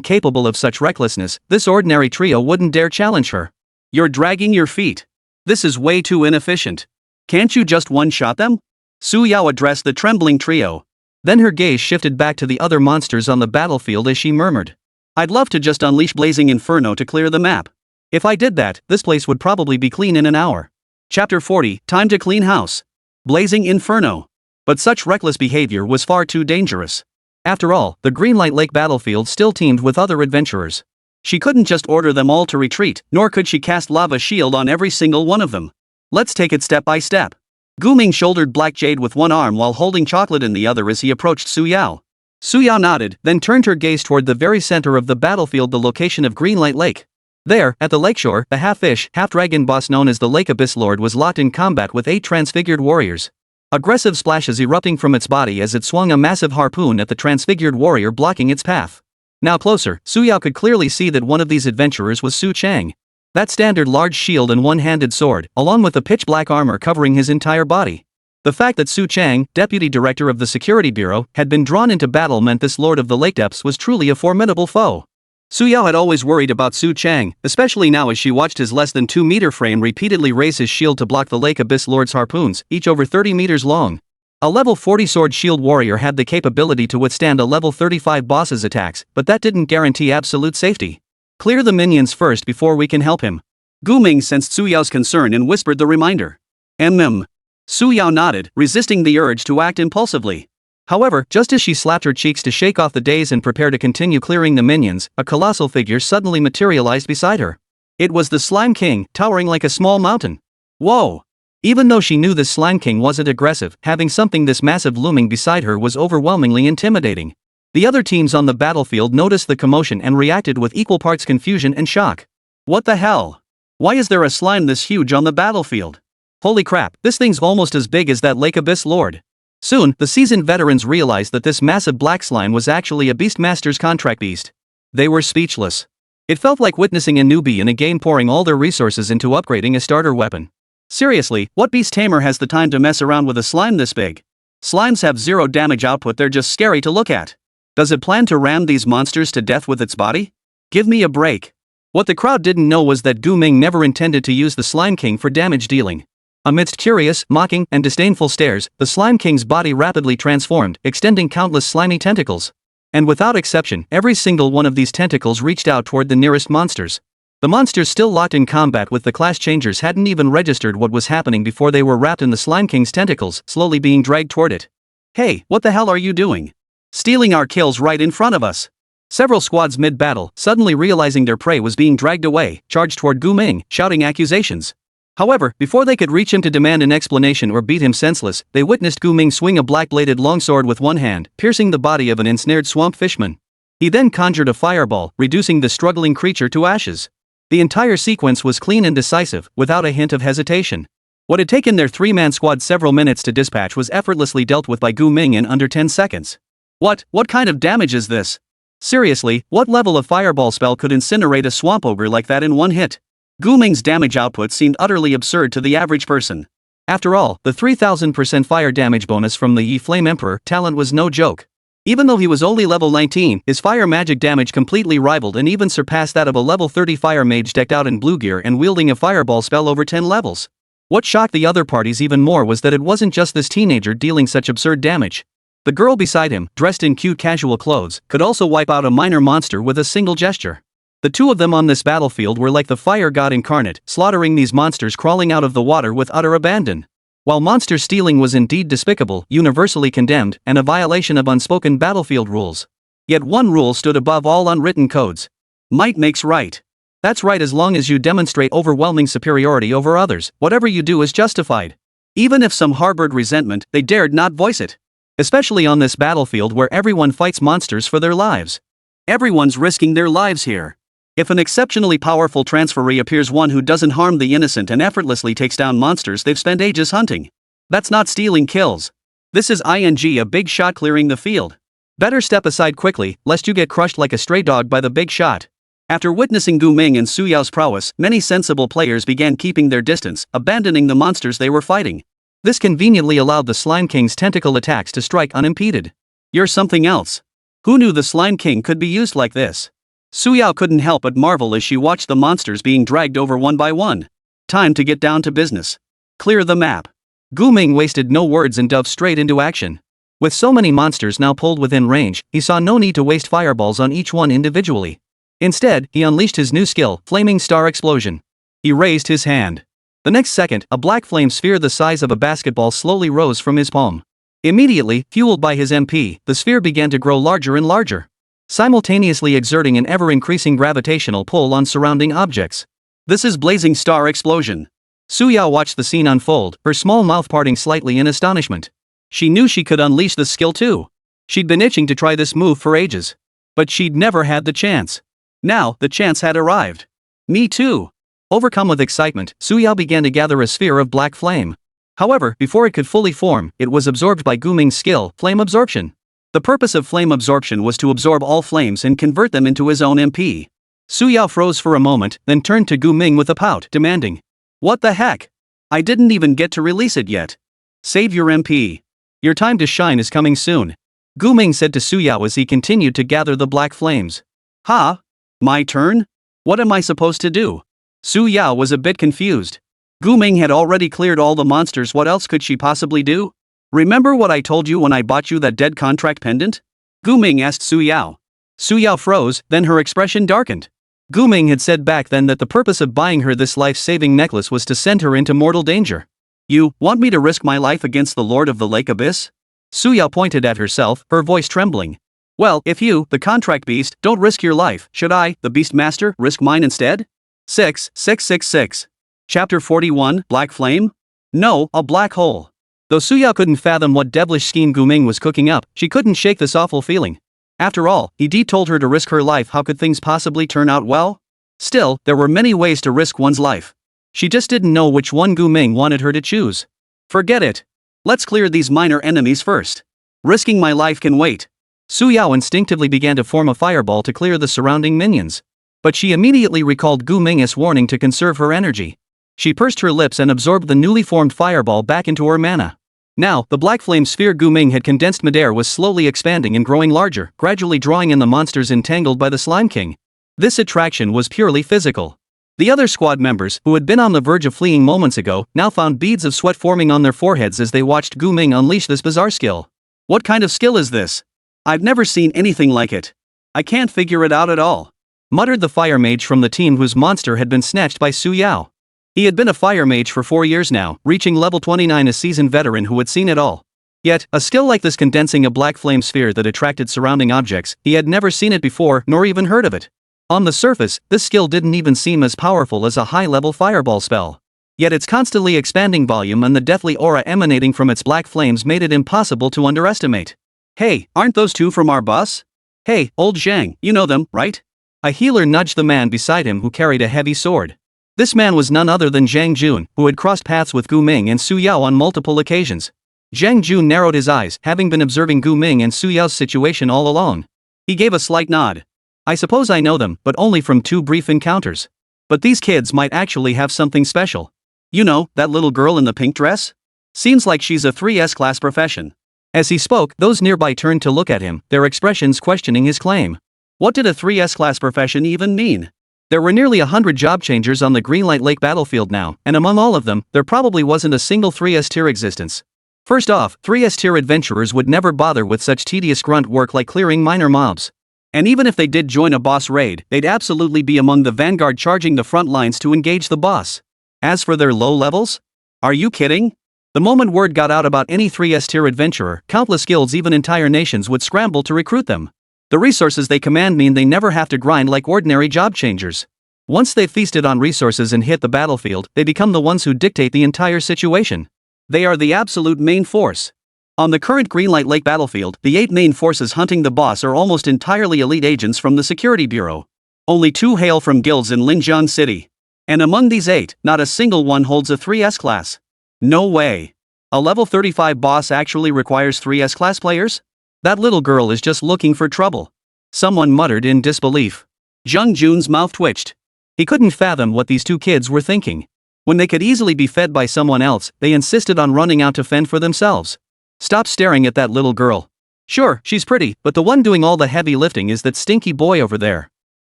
capable of such recklessness, this ordinary trio wouldn't dare challenge her. You're dragging your feet. This is way too inefficient. Can't you just one-shot them? Su Yao addressed the trembling trio. Then her gaze shifted back to the other monsters on the battlefield as she murmured. I'd love to just unleash Blazing Inferno to clear the map. If I did that, this place would probably be clean in an hour. Chapter 40, Time to Clean House. Blazing Inferno. But such reckless behavior was far too dangerous. After all, the Greenlight Lake battlefield still teemed with other adventurers. She couldn't just order them all to retreat, nor could she cast lava shield on every single one of them. Let's take it step by step. Gu Ming shouldered Black Jade with one arm while holding chocolate in the other as he approached Su Yao. Su Yao nodded, then turned her gaze toward the very center of the battlefield, the location of Greenlight Lake. There, at the lakeshore, the half-fish, half-dragon boss known as the Lake Abyss Lord was locked in combat with 8 transfigured warriors. aggressive splashes erupting from its body as it swung a massive harpoon at the transfigured warrior, blocking its path. Now closer, Suyao could clearly see that one of these adventurers was Su Chang. That standard large shield and one-handed sword, along with the pitch-black armor covering his entire body. The fact that Su Chang, deputy director of the security bureau, had been drawn into battle meant this lord of the lake depths was truly a formidable foe. Suyao had always worried about Su Chang, especially now as she watched his less than 2-meter frame repeatedly raise his shield to block the Lake Abyss Lord's harpoons, each over 30 meters long. A level 40 sword shield warrior had the capability to withstand a level 35 boss's attacks, but that didn't guarantee absolute safety. Clear the minions first before we can help him. Gu Ming sensed Suyao's concern and whispered the reminder. Suyao nodded, resisting the urge to act impulsively. However, just as she slapped her cheeks to shake off the daze and prepare to continue clearing the minions, a colossal figure suddenly materialized beside her. It was the Slime King, towering like a small mountain. Whoa! Even though she knew the Slime King wasn't aggressive, having something this massive looming beside her was overwhelmingly intimidating. The other teams on the battlefield noticed the commotion and reacted with equal parts confusion and shock. What the hell? Why is there a slime this huge on the battlefield? Holy crap, this thing's almost as big as that Lake Abyss Lord. Soon, the seasoned veterans realized that this massive black slime was actually a Beastmaster's contract beast. They were speechless. It felt like witnessing a newbie in a game pouring all their resources into upgrading a starter weapon. Seriously, what beast tamer has the time to mess around with a slime this big? Slimes have zero damage output, they're just scary to look at. Does it plan to ram these monsters to death with its body? Give me a break. What the crowd didn't know was that Gu Ming never intended to use the Slime King for damage dealing. Amidst curious, mocking, and disdainful stares, the Slime King's body rapidly transformed, extending countless slimy tentacles. And without exception, every single one of these tentacles reached out toward the nearest monsters. The monsters still locked in combat with the class changers hadn't even registered what was happening before they were wrapped in the Slime King's tentacles, slowly being dragged toward it. Hey, what the hell are you doing? Stealing our kills right in front of us. Several squads mid-battle, suddenly realizing their prey was being dragged away, charged toward Gu Ming, shouting accusations. However, before they could reach him to demand an explanation or beat him senseless, they witnessed Gu Ming swing a black-bladed longsword with one hand, piercing the body of an ensnared swamp fishman. He then conjured a fireball, reducing the struggling creature to ashes. The entire sequence was clean and decisive, without a hint of hesitation. What had taken their 3-man squad several minutes to dispatch was effortlessly dealt with by Gu Ming in under 10 seconds. What kind of damage is this? Seriously, what level of fireball spell could incinerate a swamp ogre like that in one hit? Gu Ming's damage output seemed utterly absurd to the average person. After all, the 3000% fire damage bonus from the Yi Flame Emperor talent was no joke. Even though he was only level 19, his fire magic damage completely rivaled and even surpassed that of a level 30 fire mage decked out in blue gear and wielding a fireball spell over 10 levels. What shocked the other parties even more was that it wasn't just this teenager dealing such absurd damage. The girl beside him, dressed in cute casual clothes, could also wipe out a minor monster with a single gesture. The two of them on this battlefield were like the fire god incarnate, slaughtering these monsters crawling out of the water with utter abandon. While monster stealing was indeed despicable, universally condemned, and a violation of unspoken battlefield rules. Yet one rule stood above all unwritten codes. Might makes right. That's right, as long as you demonstrate overwhelming superiority over others, whatever you do is justified. Even if some harbored resentment, they dared not voice it. Especially on this battlefield where everyone fights monsters for their lives. Everyone's risking their lives here. If an exceptionally powerful transferee appears, one who doesn't harm the innocent and effortlessly takes down monsters they've spent ages hunting. That's not stealing kills. This is a big shot clearing the field. Better step aside quickly, lest you get crushed like a stray dog by the big shot. After witnessing Gu Ming and Suyao's prowess, many sensible players began keeping their distance, abandoning the monsters they were fighting. This conveniently allowed the Slime King's tentacle attacks to strike unimpeded. You're something else. Who knew the Slime King could be used like this? Suyao couldn't help but marvel as she watched the monsters being dragged over one by one. Time to get down to business. Clear the map. Gu Ming wasted no words and dove straight into action. With so many monsters now pulled within range, he saw no need to waste fireballs on each one individually. Instead, he unleashed his new skill, Flaming Star Explosion. He raised his hand. The next second, a black flame sphere the size of a basketball slowly rose from his palm. Immediately, fueled by his MP, the sphere began to grow larger and larger, simultaneously exerting an ever-increasing gravitational pull on surrounding objects. This is Blazing Star Explosion. Suyao watched the scene unfold, her small mouth parting slightly in astonishment. She knew she could unleash this skill too. She'd been itching to try this move for ages. But she'd never had the chance. Now, the chance had arrived. Me too. Overcome with excitement, Suyao began to gather a sphere of black flame. However, before it could fully form, it was absorbed by Guming's skill, flame absorption. The purpose of flame absorption was to absorb all flames and convert them into his own MP. Su Yao froze for a moment, then turned to Guming with a pout, demanding, "What the heck? I didn't even get to release it yet. Save your MP. Your time to shine is coming soon," Guming said to Su Yao as he continued to gather the black flames. "Huh? My turn? What am I supposed to do?" Su Yao was a bit confused. Guming had already cleared all the monsters, what else could she possibly do? "Remember what I told you when I bought you that dead contract pendant?" Guming asked Su Yao. Su Yao froze, then her expression darkened. Guming had said back then that the purpose of buying her this life-saving necklace was to send her into mortal danger. "You want me to risk my life against the Lord of the Lake Abyss?" Su Yao pointed at herself, her voice trembling. "Well, if you, the contract beast, don't risk your life, should I, the Beastmaster, risk mine instead?" 666. Chapter 41, Black Flame? No, a black hole. Though Su Yao couldn't fathom what devilish scheme Guming was cooking up, she couldn't shake this awful feeling. After all, he told her to risk her life, how could things possibly turn out well? Still, there were many ways to risk one's life. She just didn't know which one Guming wanted her to choose. "Forget it. Let's clear these minor enemies first. Risking my life can wait." Su Yao instinctively began to form a fireball to clear the surrounding minions. But she immediately recalled Guming's warning to conserve her energy. She pursed her lips and absorbed the newly formed fireball back into her mana. Now, the black flame sphere Guming had condensed midair was slowly expanding and growing larger, gradually drawing in the monsters entangled by the Slime King. This attraction was purely physical. The other squad members, who had been on the verge of fleeing moments ago, now found beads of sweat forming on their foreheads as they watched Guming unleash this bizarre skill. "What kind of skill is this? I've never seen anything like it. I can't figure it out at all," muttered the fire mage from the team whose monster had been snatched by Su Yao. He had been a fire mage for 4 years now, reaching level 29, a seasoned veteran who had seen it all. Yet, a skill like this, condensing a black flame sphere that attracted surrounding objects, he had never seen it before nor even heard of it. On the surface, this skill didn't even seem as powerful as a high-level fireball spell. Yet its constantly expanding volume and the deathly aura emanating from its black flames made it impossible to underestimate. "Hey, aren't those two from our bus? Hey, old Zhang, you know them, right?" A healer nudged the man beside him who carried a heavy sword. This man was none other than Zhang Jun, who had crossed paths with Guming and Su Yao on multiple occasions. Zhang Jun narrowed his eyes, having been observing Guming and Su Yao's situation all along. He gave a slight nod. "I suppose I know them, but only from 2 brief encounters. But these kids might actually have something special. You know, that little girl in the pink dress? Seems like she's a 3S class profession." As he spoke, those nearby turned to look at him, their expressions questioning his claim. What did a 3S class profession even mean? There were nearly 100 job changers on the Greenlight Lake battlefield now, and among all of them, there probably wasn't a single 3S tier existence. First off, 3S tier adventurers would never bother with such tedious grunt work like clearing minor mobs. And even if they did join a boss raid, they'd absolutely be among the vanguard charging the front lines to engage the boss. As for their low levels? Are you kidding? The moment word got out about any 3S tier adventurer, countless guilds, even entire nations, would scramble to recruit them. The resources they command mean they never have to grind like ordinary job changers. Once they've feasted on resources and hit the battlefield, they become the ones who dictate the entire situation. They are the absolute main force. On the current Greenlight Lake battlefield, the 8 main forces hunting the boss are almost entirely elite agents from the Security Bureau. Only 2 hail from guilds in Linjiang City. And among these 8, not a single one holds a 3S class. No way. A level 35 boss actually requires 3S class players? That little girl is just looking for trouble. Someone muttered in disbelief. Zhang Jun's mouth twitched. He couldn't fathom what these 2 kids were thinking. When they could easily be fed by someone else, they insisted on running out to fend for themselves. Stop staring at that little girl. Sure, she's pretty, but the one doing all the heavy lifting is that stinky boy over there.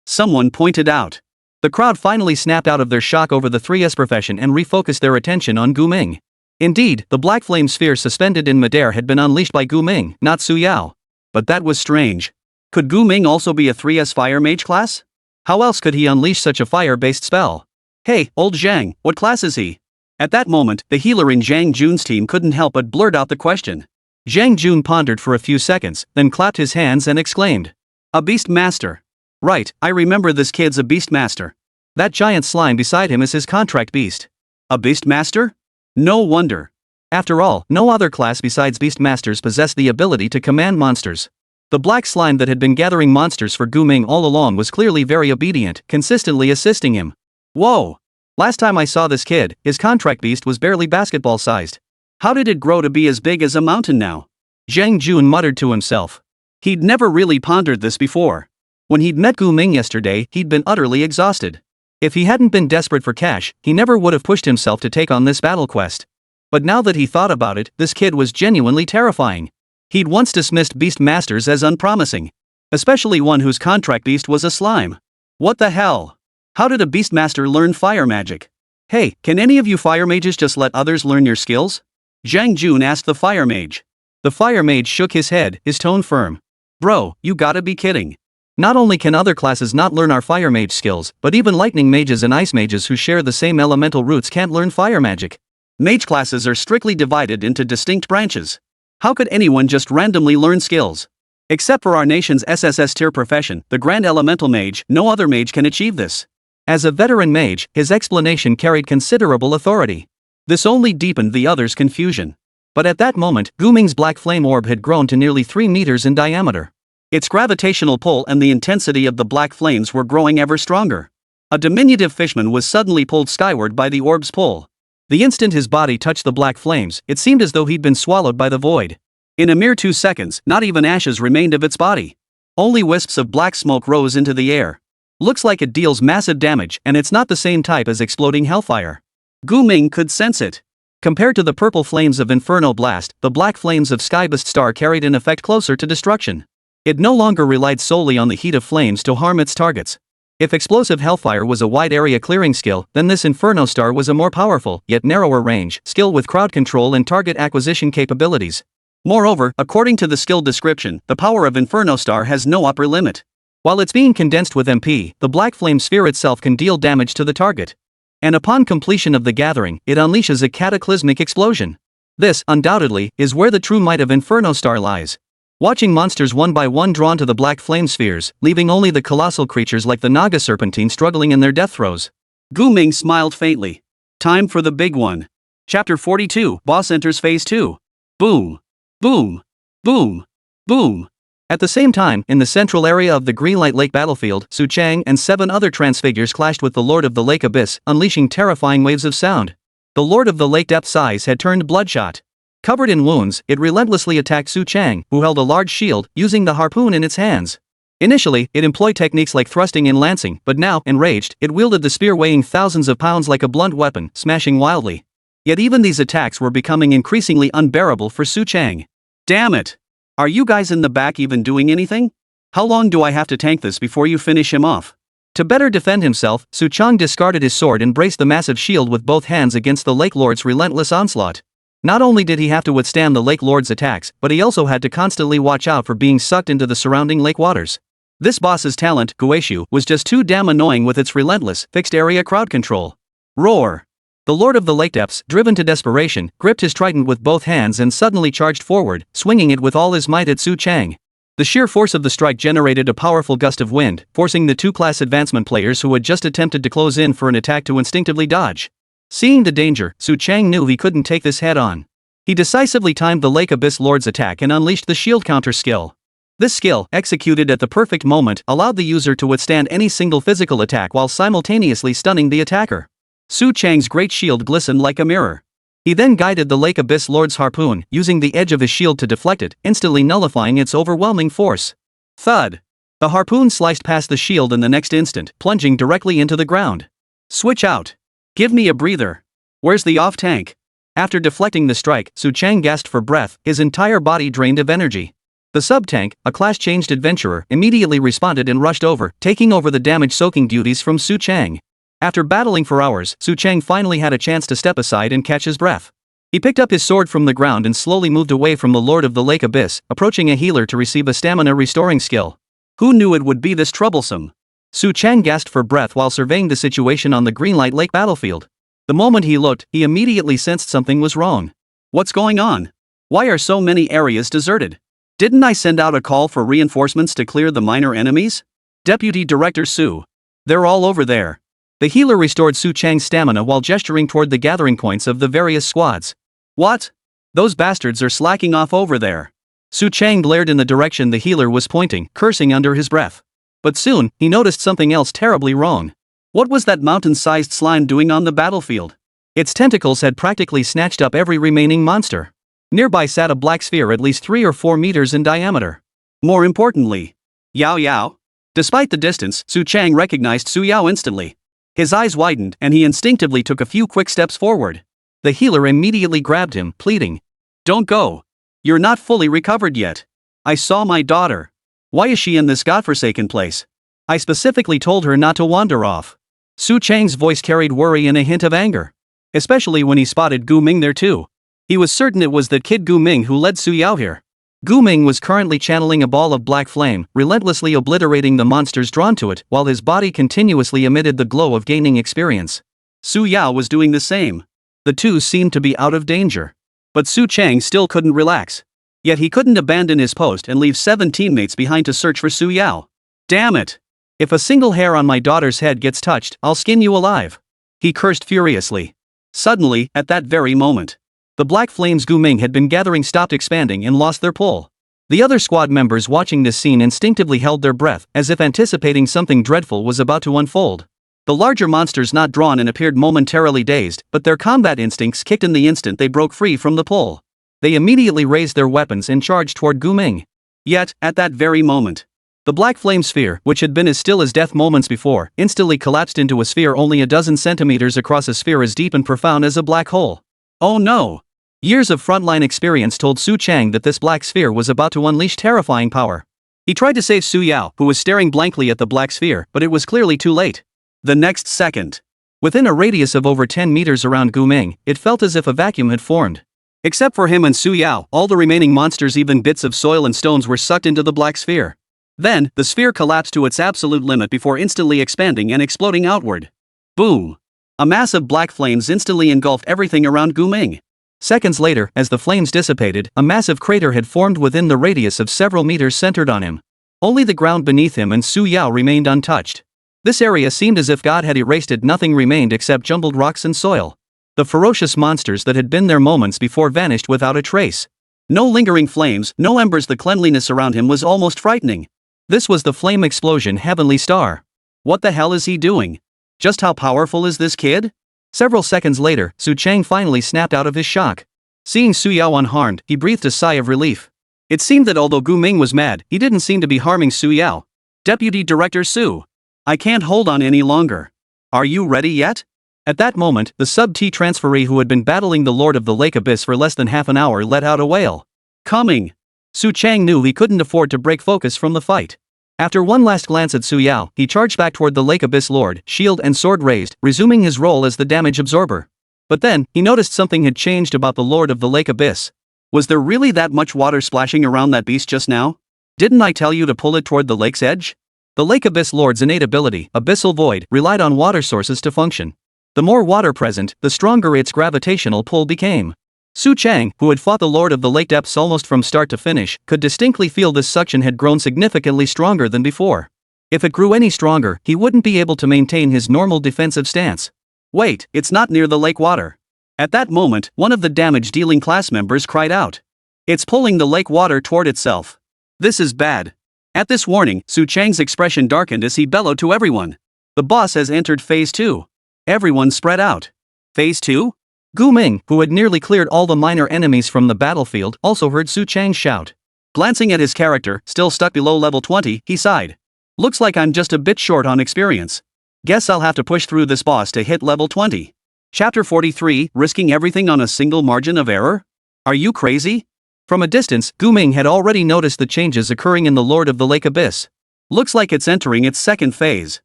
Someone pointed out. The crowd finally snapped out of their shock over the 3S profession and refocused their attention on Guming. Indeed, the black flame sphere suspended in midair had been unleashed by Guming, not Su Yao. But that was strange. Could Guming also be a 3S fire mage class? How else could he unleash such a fire-based spell? "Hey, old Zhang, what class is he?" At that moment, the healer in Zhang Jun's team couldn't help but blurt out the question. Zhang Jun pondered for a few seconds, then clapped his hands and exclaimed. "A Beastmaster. Right, I remember this kid's a Beastmaster. That giant slime beside him is his contract beast. A Beastmaster? No wonder. After all, no other class besides Beastmasters possessed the ability to command monsters. The black slime that had been gathering monsters for Guming all along was clearly very obedient, consistently assisting him. Whoa! Last time I saw this kid, his contract beast was barely basketball-sized. How did it grow to be as big as a mountain now? Zhang Jun muttered to himself. He'd never really pondered this before. When he'd met Gu Ming yesterday, he'd been utterly exhausted. If he hadn't been desperate for cash, he never would have pushed himself to take on this battle quest. But now that he thought about it, this kid was genuinely terrifying. He'd once dismissed Beastmasters as unpromising. Especially one whose contract beast was a slime. What the hell? How did a Beastmaster learn fire magic? Hey, can any of you fire mages just let others learn your skills? Zhang Jun asked the fire mage. The fire mage shook his head, his tone firm. Bro, you gotta be kidding. Not only can other classes not learn our fire mage skills, but even lightning mages and ice mages who share the same elemental roots can't learn fire magic. Mage classes are strictly divided into distinct branches. How could anyone just randomly learn skills? Except for our nation's SSS tier profession, the Grand Elemental Mage, no other mage can achieve this. As a veteran mage, his explanation carried considerable authority. This only deepened the others' confusion. But at that moment, Gu Ming's black flame orb had grown to nearly 3 meters in diameter. Its gravitational pull and the intensity of the black flames were growing ever stronger. A diminutive fishman was suddenly pulled skyward by the orb's pull. The instant his body touched the black flames, it seemed as though he'd been swallowed by the void. In a mere 2 seconds, not even ashes remained of its body. Only wisps of black smoke rose into the air. Looks like it deals massive damage, and it's not the same type as exploding hellfire. Gu Ming could sense it. Compared to the purple flames of Inferno Blast, the black flames of Skybust Star carried an effect closer to destruction. It no longer relied solely on the heat of flames to harm its targets. If explosive hellfire was a wide area clearing skill, then this Inferno Star was a more powerful, yet narrower range, skill with crowd control and target acquisition capabilities. Moreover, according to the skill description, the power of Inferno Star has no upper limit. While it's being condensed with MP, the black flame sphere itself can deal damage to the target. And upon completion of the gathering, it unleashes a cataclysmic explosion. This, undoubtedly, is where the true might of Inferno Star lies. Watching monsters one by one drawn to the black flame spheres, leaving only the colossal creatures like the Naga Serpentine struggling in their death throes. Gu Ming smiled faintly. Time for the big one. Chapter 42, Boss enters Phase 2. Boom. Boom. Boom. Boom. At the same time, in the central area of the Greenlight Lake battlefield, Su Chang and 7 other transfigures clashed with the Lord of the Lake Abyss, unleashing terrifying waves of sound. The Lord of the Lake Depth's eyes had turned bloodshot. Covered in wounds, it relentlessly attacked Su Chang, who held a large shield, using the harpoon in its hands. Initially, it employed techniques like thrusting and lancing, but now, enraged, it wielded the spear weighing thousands of pounds like a blunt weapon, smashing wildly. Yet even these attacks were becoming increasingly unbearable for Su Chang. Damn it! Are you guys in the back even doing anything? How long do I have to tank this before you finish him off? To better defend himself, Su Chang discarded his sword and braced the massive shield with both hands against the Lake Lord's relentless onslaught. Not only did he have to withstand the Lake Lord's attacks, but he also had to constantly watch out for being sucked into the surrounding lake waters. This boss's talent, Gueshu, was just too damn annoying with its relentless, fixed-area crowd control. Roar! The Lord of the Lake Depths, driven to desperation, gripped his trident with both hands and suddenly charged forward, swinging it with all his might at Su Chang. The sheer force of the strike generated a powerful gust of wind, forcing the 2 class advancement players who had just attempted to close in for an attack to instinctively dodge. Seeing the danger, Su Chang knew he couldn't take this head on. He decisively timed the Lake Abyss Lord's attack and unleashed the shield counter skill. This skill, executed at the perfect moment, allowed the user to withstand any single physical attack while simultaneously stunning the attacker. Su Chang's great shield glistened like a mirror. He then guided the Lake Abyss Lord's harpoon, using the edge of his shield to deflect it, instantly nullifying its overwhelming force. Thud! The harpoon sliced past the shield in the next instant, plunging directly into the ground. Switch out! Give me a breather. Where's the off-tank? After deflecting the strike, Su Chang gasped for breath, his entire body drained of energy. The sub-tank, a class-changed adventurer, immediately responded and rushed over, taking over the damage-soaking duties from Su Chang. After battling for hours, Su Chang finally had a chance to step aside and catch his breath. He picked up his sword from the ground and slowly moved away from the Lord of the Lake Abyss, approaching a healer to receive a stamina-restoring skill. Who knew it would be this troublesome? Su Chang gasped for breath while surveying the situation on the Greenlight Lake battlefield. The moment he looked, he immediately sensed something was wrong. What's going on? Why are so many areas deserted? Didn't I send out a call for reinforcements to clear the minor enemies? Deputy Director Su. They're all over there. The healer restored Su Chang's stamina while gesturing toward the gathering points of the various squads. What? Those bastards are slacking off over there. Su Chang glared in the direction the healer was pointing, cursing under his breath. But soon, he noticed something else terribly wrong. What was that mountain-sized slime doing on the battlefield? Its tentacles had practically snatched up every remaining monster. Nearby sat a black sphere at least 3 or 4 meters in diameter. More importantly, Yao Yao. Despite the distance, Su Chang recognized Su Yao instantly. His eyes widened and he instinctively took a few quick steps forward. The healer immediately grabbed him, pleading. Don't go. You're not fully recovered yet. I saw my daughter. Why is she in this godforsaken place? I specifically told her not to wander off. Su Chang's voice carried worry and a hint of anger. Especially when he spotted Gu Ming there too. He was certain it was the kid Gu Ming who led Su Yao here. Gu Ming was currently channeling a ball of black flame, relentlessly obliterating the monsters drawn to it, while his body continuously emitted the glow of gaining experience. Su Yao was doing the same. The two seemed to be out of danger. But Su Chang still couldn't relax. Yet he couldn't abandon his post and leave 7 teammates behind to search for Su Yao. Damn it! If a single hair on my daughter's head gets touched, I'll skin you alive. He cursed furiously. Suddenly, at that very moment, the black flames Gu Ming had been gathering stopped expanding and lost their pull. The other squad members watching this scene instinctively held their breath, as if anticipating something dreadful was about to unfold. The larger monsters not drawn in appeared momentarily dazed, but their combat instincts kicked in the instant they broke free from the pull. They immediately raised their weapons and charged toward Gu Ming. Yet, at that very moment, the black flame sphere, which had been as still as death moments before, instantly collapsed into a sphere only a dozen centimeters across, a sphere as deep and profound as a black hole. Oh no! Years of frontline experience told Su Chang that this black sphere was about to unleash terrifying power. He tried to save Su Yao, who was staring blankly at the black sphere, but it was clearly too late. The next second, within a radius of over 10 meters around Gu Ming, it felt as if a vacuum had formed. Except for him and Su Yao, all the remaining monsters, even bits of soil and stones, were sucked into the black sphere. Then, the sphere collapsed to its absolute limit before instantly expanding and exploding outward. Boom! A mass of black flames instantly engulfed everything around Gu Ming. Seconds later, as the flames dissipated, a massive crater had formed within the radius of several meters centered on him. Only the ground beneath him and Su Yao remained untouched. This area seemed as if God had erased it. Nothing remained except jumbled rocks and soil. The ferocious monsters that had been there moments before vanished without a trace. No lingering flames, no embers. The cleanliness around him was almost frightening. This was the flame explosion heavenly star. What the hell is he doing? Just how powerful is this kid? Several seconds later, Su Chang finally snapped out of his shock. Seeing Su Yao unharmed, he breathed a sigh of relief. It seemed that although Gu Ming was mad, he didn't seem to be harming Su Yao. Deputy Director Su. I can't hold on any longer. Are you ready yet? At that moment, the sub-T transferee who had been battling the Lord of the Lake Abyss for less than half an hour let out a wail. Coming. Su Chang knew he couldn't afford to break focus from the fight. After one last glance at Su Yao, he charged back toward the Lake Abyss Lord, shield and sword raised, resuming his role as the damage absorber. But then, he noticed something had changed about the Lord of the Lake Abyss. Was there really that much water splashing around that beast just now? Didn't I tell you to pull it toward the lake's edge? The Lake Abyss Lord's innate ability, Abyssal Void, relied on water sources to function. The more water present, the stronger its gravitational pull became. Su Chang, who had fought the Lord of the Lake depths almost from start to finish, could distinctly feel this suction had grown significantly stronger than before. If it grew any stronger, he wouldn't be able to maintain his normal defensive stance. Wait, it's not near the lake water. At that moment, one of the damage-dealing class members cried out. It's pulling the lake water toward itself. This is bad. At this warning, Su Chang's expression darkened as he bellowed to everyone. The boss has entered Phase 2. Everyone spread out. Phase 2? Gu Ming, who had nearly cleared all the minor enemies from the battlefield, also heard Su Chang shout. Glancing at his character, still stuck below level 20, he sighed. Looks like I'm just a bit short on experience. Guess I'll have to push through this boss to hit level 20. Chapter 43, risking everything on a single margin of error? Are you crazy? From a distance, Gu Ming had already noticed the changes occurring in the Lord of the Lake Abyss. Looks like it's entering its second phase.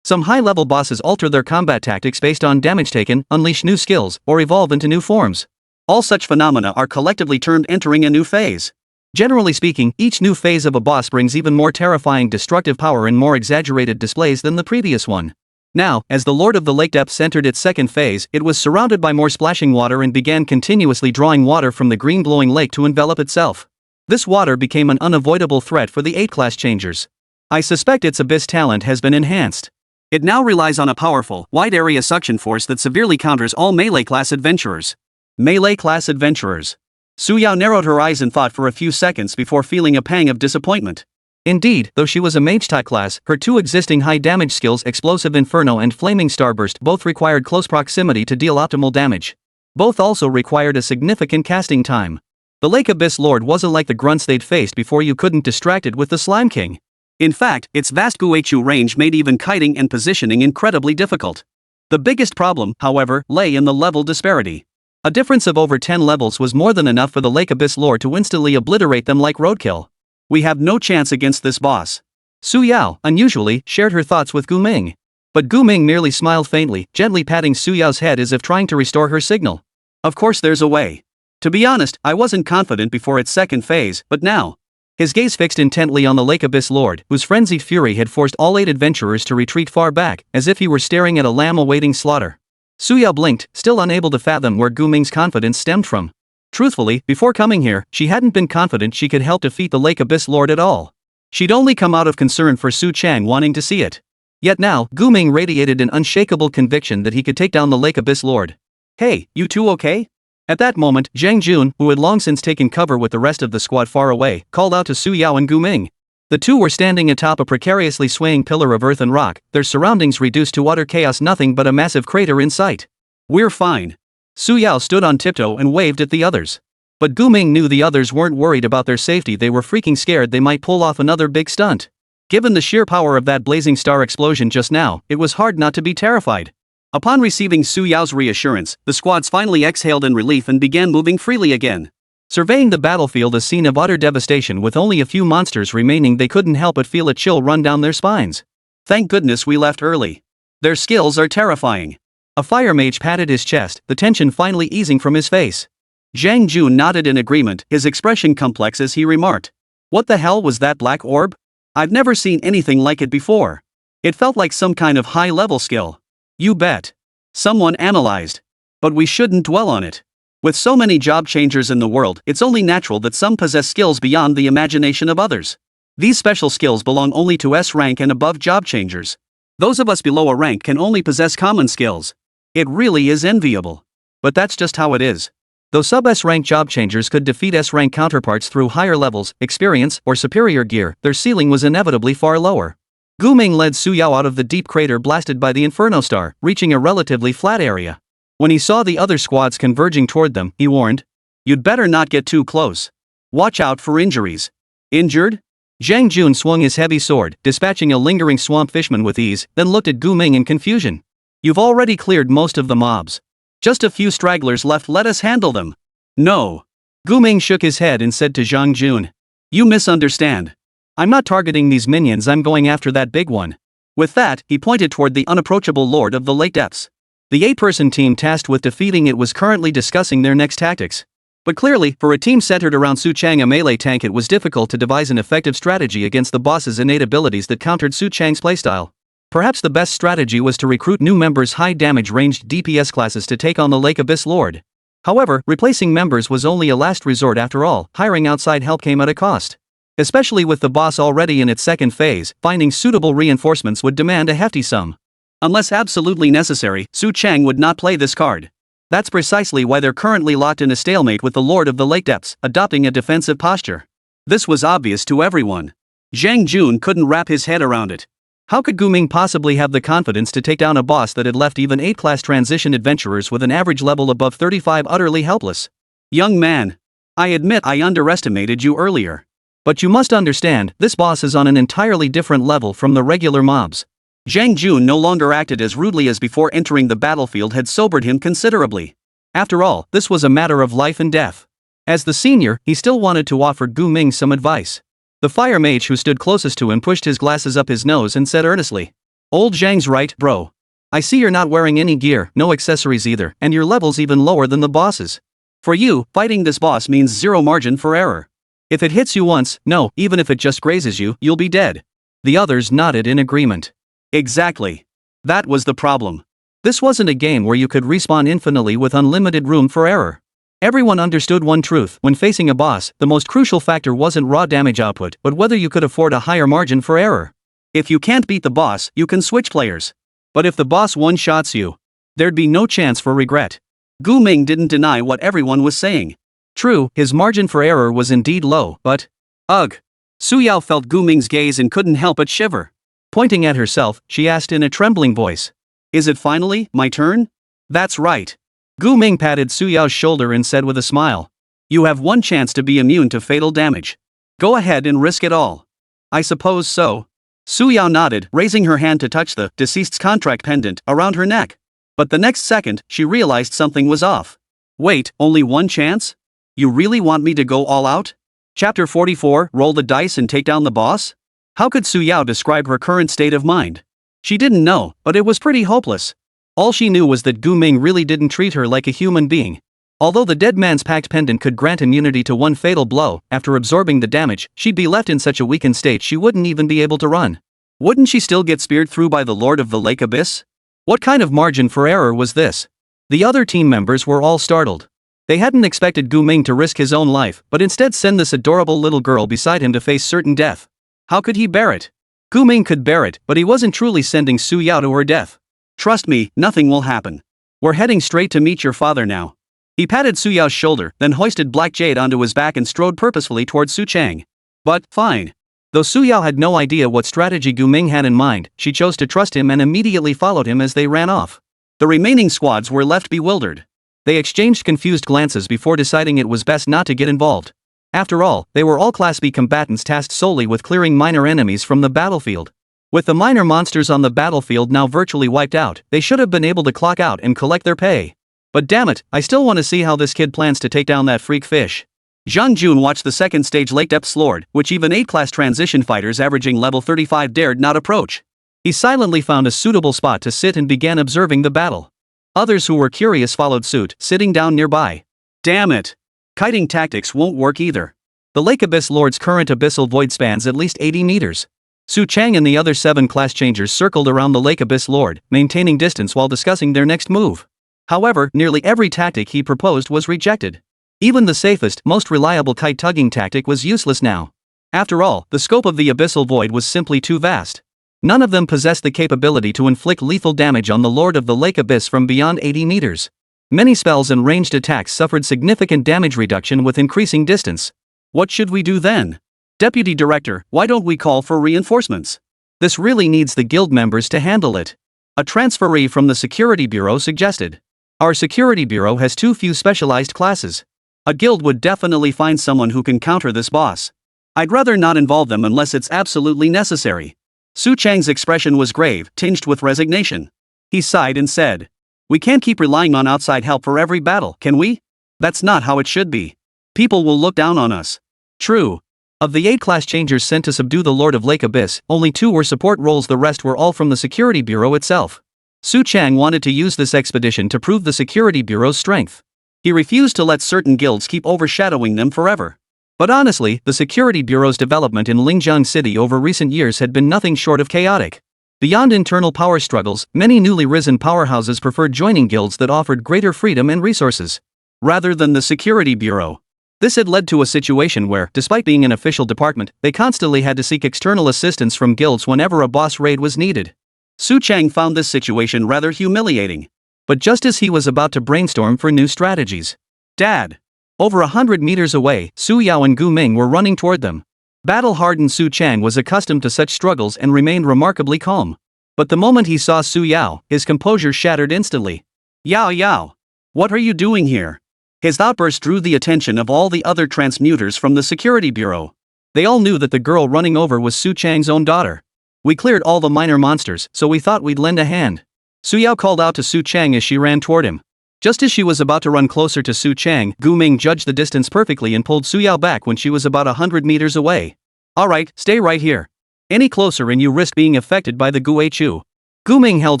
Some high-level bosses alter their combat tactics based on damage taken, unleash new skills, or evolve into new forms. All such phenomena are collectively termed entering a new phase. Generally speaking, each new phase of a boss brings even more terrifying destructive power and more exaggerated displays than the previous one. Now, as the Lord of the Lake Depths entered its second phase, it was surrounded by more splashing water and began continuously drawing water from the green glowing lake to envelop itself. This water became an unavoidable threat for the 8-class changers. I suspect its abyss talent has been enhanced. It now relies on a powerful, wide-area suction force that severely counters all melee-class adventurers. Melee-class adventurers. Su Yao narrowed her eyes and thought for a few seconds before feeling a pang of disappointment. Indeed, though she was a mage-type class, her two existing high-damage skills Explosive Inferno and Flaming Starburst both required close proximity to deal optimal damage. Both also required a significant casting time. The Lake Abyss Lord wasn't like the grunts they'd faced before. You couldn't distract it with the Slime King. In fact, its vast Guichu range made even kiting and positioning incredibly difficult. The biggest problem, however, lay in the level disparity. A difference of over 10 levels was more than enough for the Lake Abyss Lord to instantly obliterate them like roadkill. We have no chance against this boss. Su Yao, unusually, shared her thoughts with Gu Ming. But Gu Ming merely smiled faintly, gently patting Su Yao's head as if trying to restore her signal. Of course there's a way. To be honest, I wasn't confident before its second phase, but now. His gaze fixed intently on the Lake Abyss Lord, whose frenzied fury had forced all 8 adventurers to retreat far back, as if he were staring at a lamb awaiting slaughter. Su Yao blinked, still unable to fathom where Gu Ming's confidence stemmed from. Truthfully, before coming here, she hadn't been confident she could help defeat the Lake Abyss Lord at all. She'd only come out of concern for Su Chang wanting to see it. Yet now, Gu Ming radiated an unshakable conviction that he could take down the Lake Abyss Lord. Hey, you two okay? At that moment, Zhang Jun, who had long since taken cover with the rest of the squad far away, called out to Su Yao and Gu Ming. The two were standing atop a precariously swaying pillar of earth and rock, their surroundings reduced to utter chaos, nothing but a massive crater in sight. We're fine. Su Yao stood on tiptoe and waved at the others. But Gu Ming knew the others weren't worried about their safety. They were freaking scared they might pull off another big stunt. Given the sheer power of that blazing star explosion just now, it was hard not to be terrified. Upon receiving Su Yao's reassurance, the squads finally exhaled in relief and began moving freely again. Surveying the battlefield, a scene of utter devastation with only a few monsters remaining, they couldn't help but feel a chill run down their spines. Thank goodness we left early. Their skills are terrifying. A fire mage patted his chest, the tension finally easing from his face. Zhang Jun nodded in agreement, his expression complex as he remarked. What the hell was that black orb? I've never seen anything like it before. It felt like some kind of high-level skill. You bet. Someone analyzed. But we shouldn't dwell on it. With so many job changers in the world, it's only natural that some possess skills beyond the imagination of others. These special skills belong only to S rank and above job changers. Those of us below a rank can only possess common skills. It really is enviable. But that's just how it is. Though sub-S rank job changers could defeat S rank counterparts through higher levels, experience, or superior gear, their ceiling was inevitably far lower. Gu Ming led Su Yao out of the deep crater blasted by the Inferno Star, reaching a relatively flat area. When he saw the other squads converging toward them, he warned, "You'd better not get too close. Watch out for injuries." Injured? Zhang Jun swung his heavy sword, dispatching a lingering swamp fishman with ease, then looked at Gu Ming in confusion. You've already cleared most of the mobs. Just a few stragglers left, let us handle them. No. Gu Ming shook his head and said to Zhang Jun, You misunderstand. I'm not targeting these minions, I'm going after that big one. With that, he pointed toward the unapproachable Lord of the Lake Depths. The 8-person team tasked with defeating it was currently discussing their next tactics. But clearly, for a team centered around Su Chang, a melee tank, it was difficult to devise an effective strategy against the boss's innate abilities that countered Su Chang's playstyle. Perhaps the best strategy was to recruit new members, high damage ranged DPS classes, to take on the Lake Abyss Lord. However, replacing members was only a last resort after all. Hiring outside help came at a cost. Especially with the boss already in its second phase, finding suitable reinforcements would demand a hefty sum. Unless absolutely necessary, Su Chang would not play this card. That's precisely why they're currently locked in a stalemate with the Lord of the Lake Depths, adopting a defensive posture. This was obvious to everyone. Zhang Jun couldn't wrap his head around it. How could Gu Ming possibly have the confidence to take down a boss that had left even 8-class transition adventurers with an average level above 35 utterly helpless? Young man, I admit I underestimated you earlier. But you must understand, this boss is on an entirely different level from the regular mobs. Zhang Jun no longer acted as rudely as before. Entering the battlefield had sobered him considerably. After all, this was a matter of life and death. As the senior, he still wanted to offer Gu Ming some advice. The fire mage who stood closest to him pushed his glasses up his nose and said earnestly, Old Zhang's right, bro. I see you're not wearing any gear, no accessories either, and your level's even lower than the boss's. For you, fighting this boss means zero margin for error. If it hits you once, no, even if it just grazes you, you'll be dead. The others nodded in agreement. Exactly. That was the problem. This wasn't a game where you could respawn infinitely with unlimited room for error. Everyone understood one truth: when facing a boss, the most crucial factor wasn't raw damage output, but whether you could afford a higher margin for error. If you can't beat the boss, you can switch players. But if the boss one-shots you, there'd be no chance for regret. Gu Ming didn't deny what everyone was saying. True, his margin for error was indeed low, but... Ugh. Su Yao felt Gu Ming's gaze and couldn't help but shiver. Pointing at herself, she asked in a trembling voice. Is it finally my turn? That's right. Gu Ming patted Su Yao's shoulder and said with a smile. You have one chance to be immune to fatal damage. Go ahead and risk it all. I suppose so. Su Yao nodded, raising her hand to touch the deceased's contract pendant around her neck. But the next second, she realized something was off. Wait, only one chance? You really want me to go all out? Chapter 44, Roll the dice and take down the boss? How could Su Yao describe her current state of mind? She didn't know, but it was pretty hopeless. All she knew was that Gu Ming really didn't treat her like a human being. Although the dead man's pact pendant could grant immunity to one fatal blow, after absorbing the damage, she'd be left in such a weakened state she wouldn't even be able to run. Wouldn't she still get speared through by the Lord of the Lake Abyss? What kind of margin for error was this? The other team members were all startled. They hadn't expected Gu Ming to risk his own life, but instead send this adorable little girl beside him to face certain death. How could he bear it? Gu Ming could bear it, but he wasn't truly sending Su Yao to her death. Trust me, nothing will happen. We're heading straight to meet your father now. He patted Su Yao's shoulder, then hoisted Black Jade onto his back and strode purposefully towards Su Chang. But, fine. Though Su Yao had no idea what strategy Gu Ming had in mind, she chose to trust him and immediately followed him as they ran off. The remaining squads were left bewildered. They exchanged confused glances before deciding it was best not to get involved. After all, they were all Class B combatants tasked solely with clearing minor enemies from the battlefield. With the minor monsters on the battlefield now virtually wiped out, they should have been able to clock out and collect their pay. But damn it, I still want to see how this kid plans to take down that freak fish. Zhang Jun watched the second stage Lake Depths Lord, which even 8-class transition fighters averaging level 35 dared not approach. He silently found a suitable spot to sit and began observing the battle. Others who were curious followed suit, sitting down nearby. Damn it. Kiting tactics won't work either. The Lake Abyss Lord's current abyssal void spans at least 80 meters. Su Chang and the other 7 class changers circled around the Lake Abyss Lord, maintaining distance while discussing their next move. However, nearly every tactic he proposed was rejected. Even the safest, most reliable kite-tugging tactic was useless now. After all, the scope of the abyssal void was simply too vast. None of them possessed the capability to inflict lethal damage on the Lord of the Lake Abyss from beyond 80 meters. Many spells and ranged attacks suffered significant damage reduction with increasing distance. What should we do then? Deputy Director, why don't we call for reinforcements? This really needs the guild members to handle it. A transferee from the Security Bureau suggested. Our Security Bureau has too few specialized classes. A guild would definitely find someone who can counter this boss. I'd rather not involve them unless it's absolutely necessary. Su Chang's expression was grave, tinged with resignation. He sighed and said, we can't keep relying on outside help for every battle, can we? That's not how it should be. People will look down on us. True. Of the 8 class changers sent to subdue the Lord of Lake Abyss, only 2 were support roles, the rest were all from the Security Bureau itself. Su Chang wanted to use this expedition to prove the Security Bureau's strength. He refused to let certain guilds keep overshadowing them forever. But honestly, the Security Bureau's development in Lingjiang City over recent years had been nothing short of chaotic. Beyond internal power struggles, many newly risen powerhouses preferred joining guilds that offered greater freedom and resources, rather than the Security Bureau. This had led to a situation where, despite being an official department, they constantly had to seek external assistance from guilds whenever a boss raid was needed. Su Chang found this situation rather humiliating. But just as he was about to brainstorm for new strategies, Dad! Over 100 meters away, Su Yao and Gu Ming were running toward them. Battle-hardened Su Chang was accustomed to such struggles and remained remarkably calm. But the moment he saw Su Yao, his composure shattered instantly. Yao Yao! What are you doing here? His outburst drew the attention of all the other transmuters from the Security Bureau. They all knew that the girl running over was Su Chang's own daughter. We cleared all the minor monsters, so we thought we'd lend a hand. Su Yao called out to Su Chang as she ran toward him. Just as she was about to run closer to Su Chang, Gu Ming judged the distance perfectly and pulled Su Yao back when she was about 100 meters away. Alright, stay right here. Any closer and you risk being affected by the Gu Chu. Gu Ming held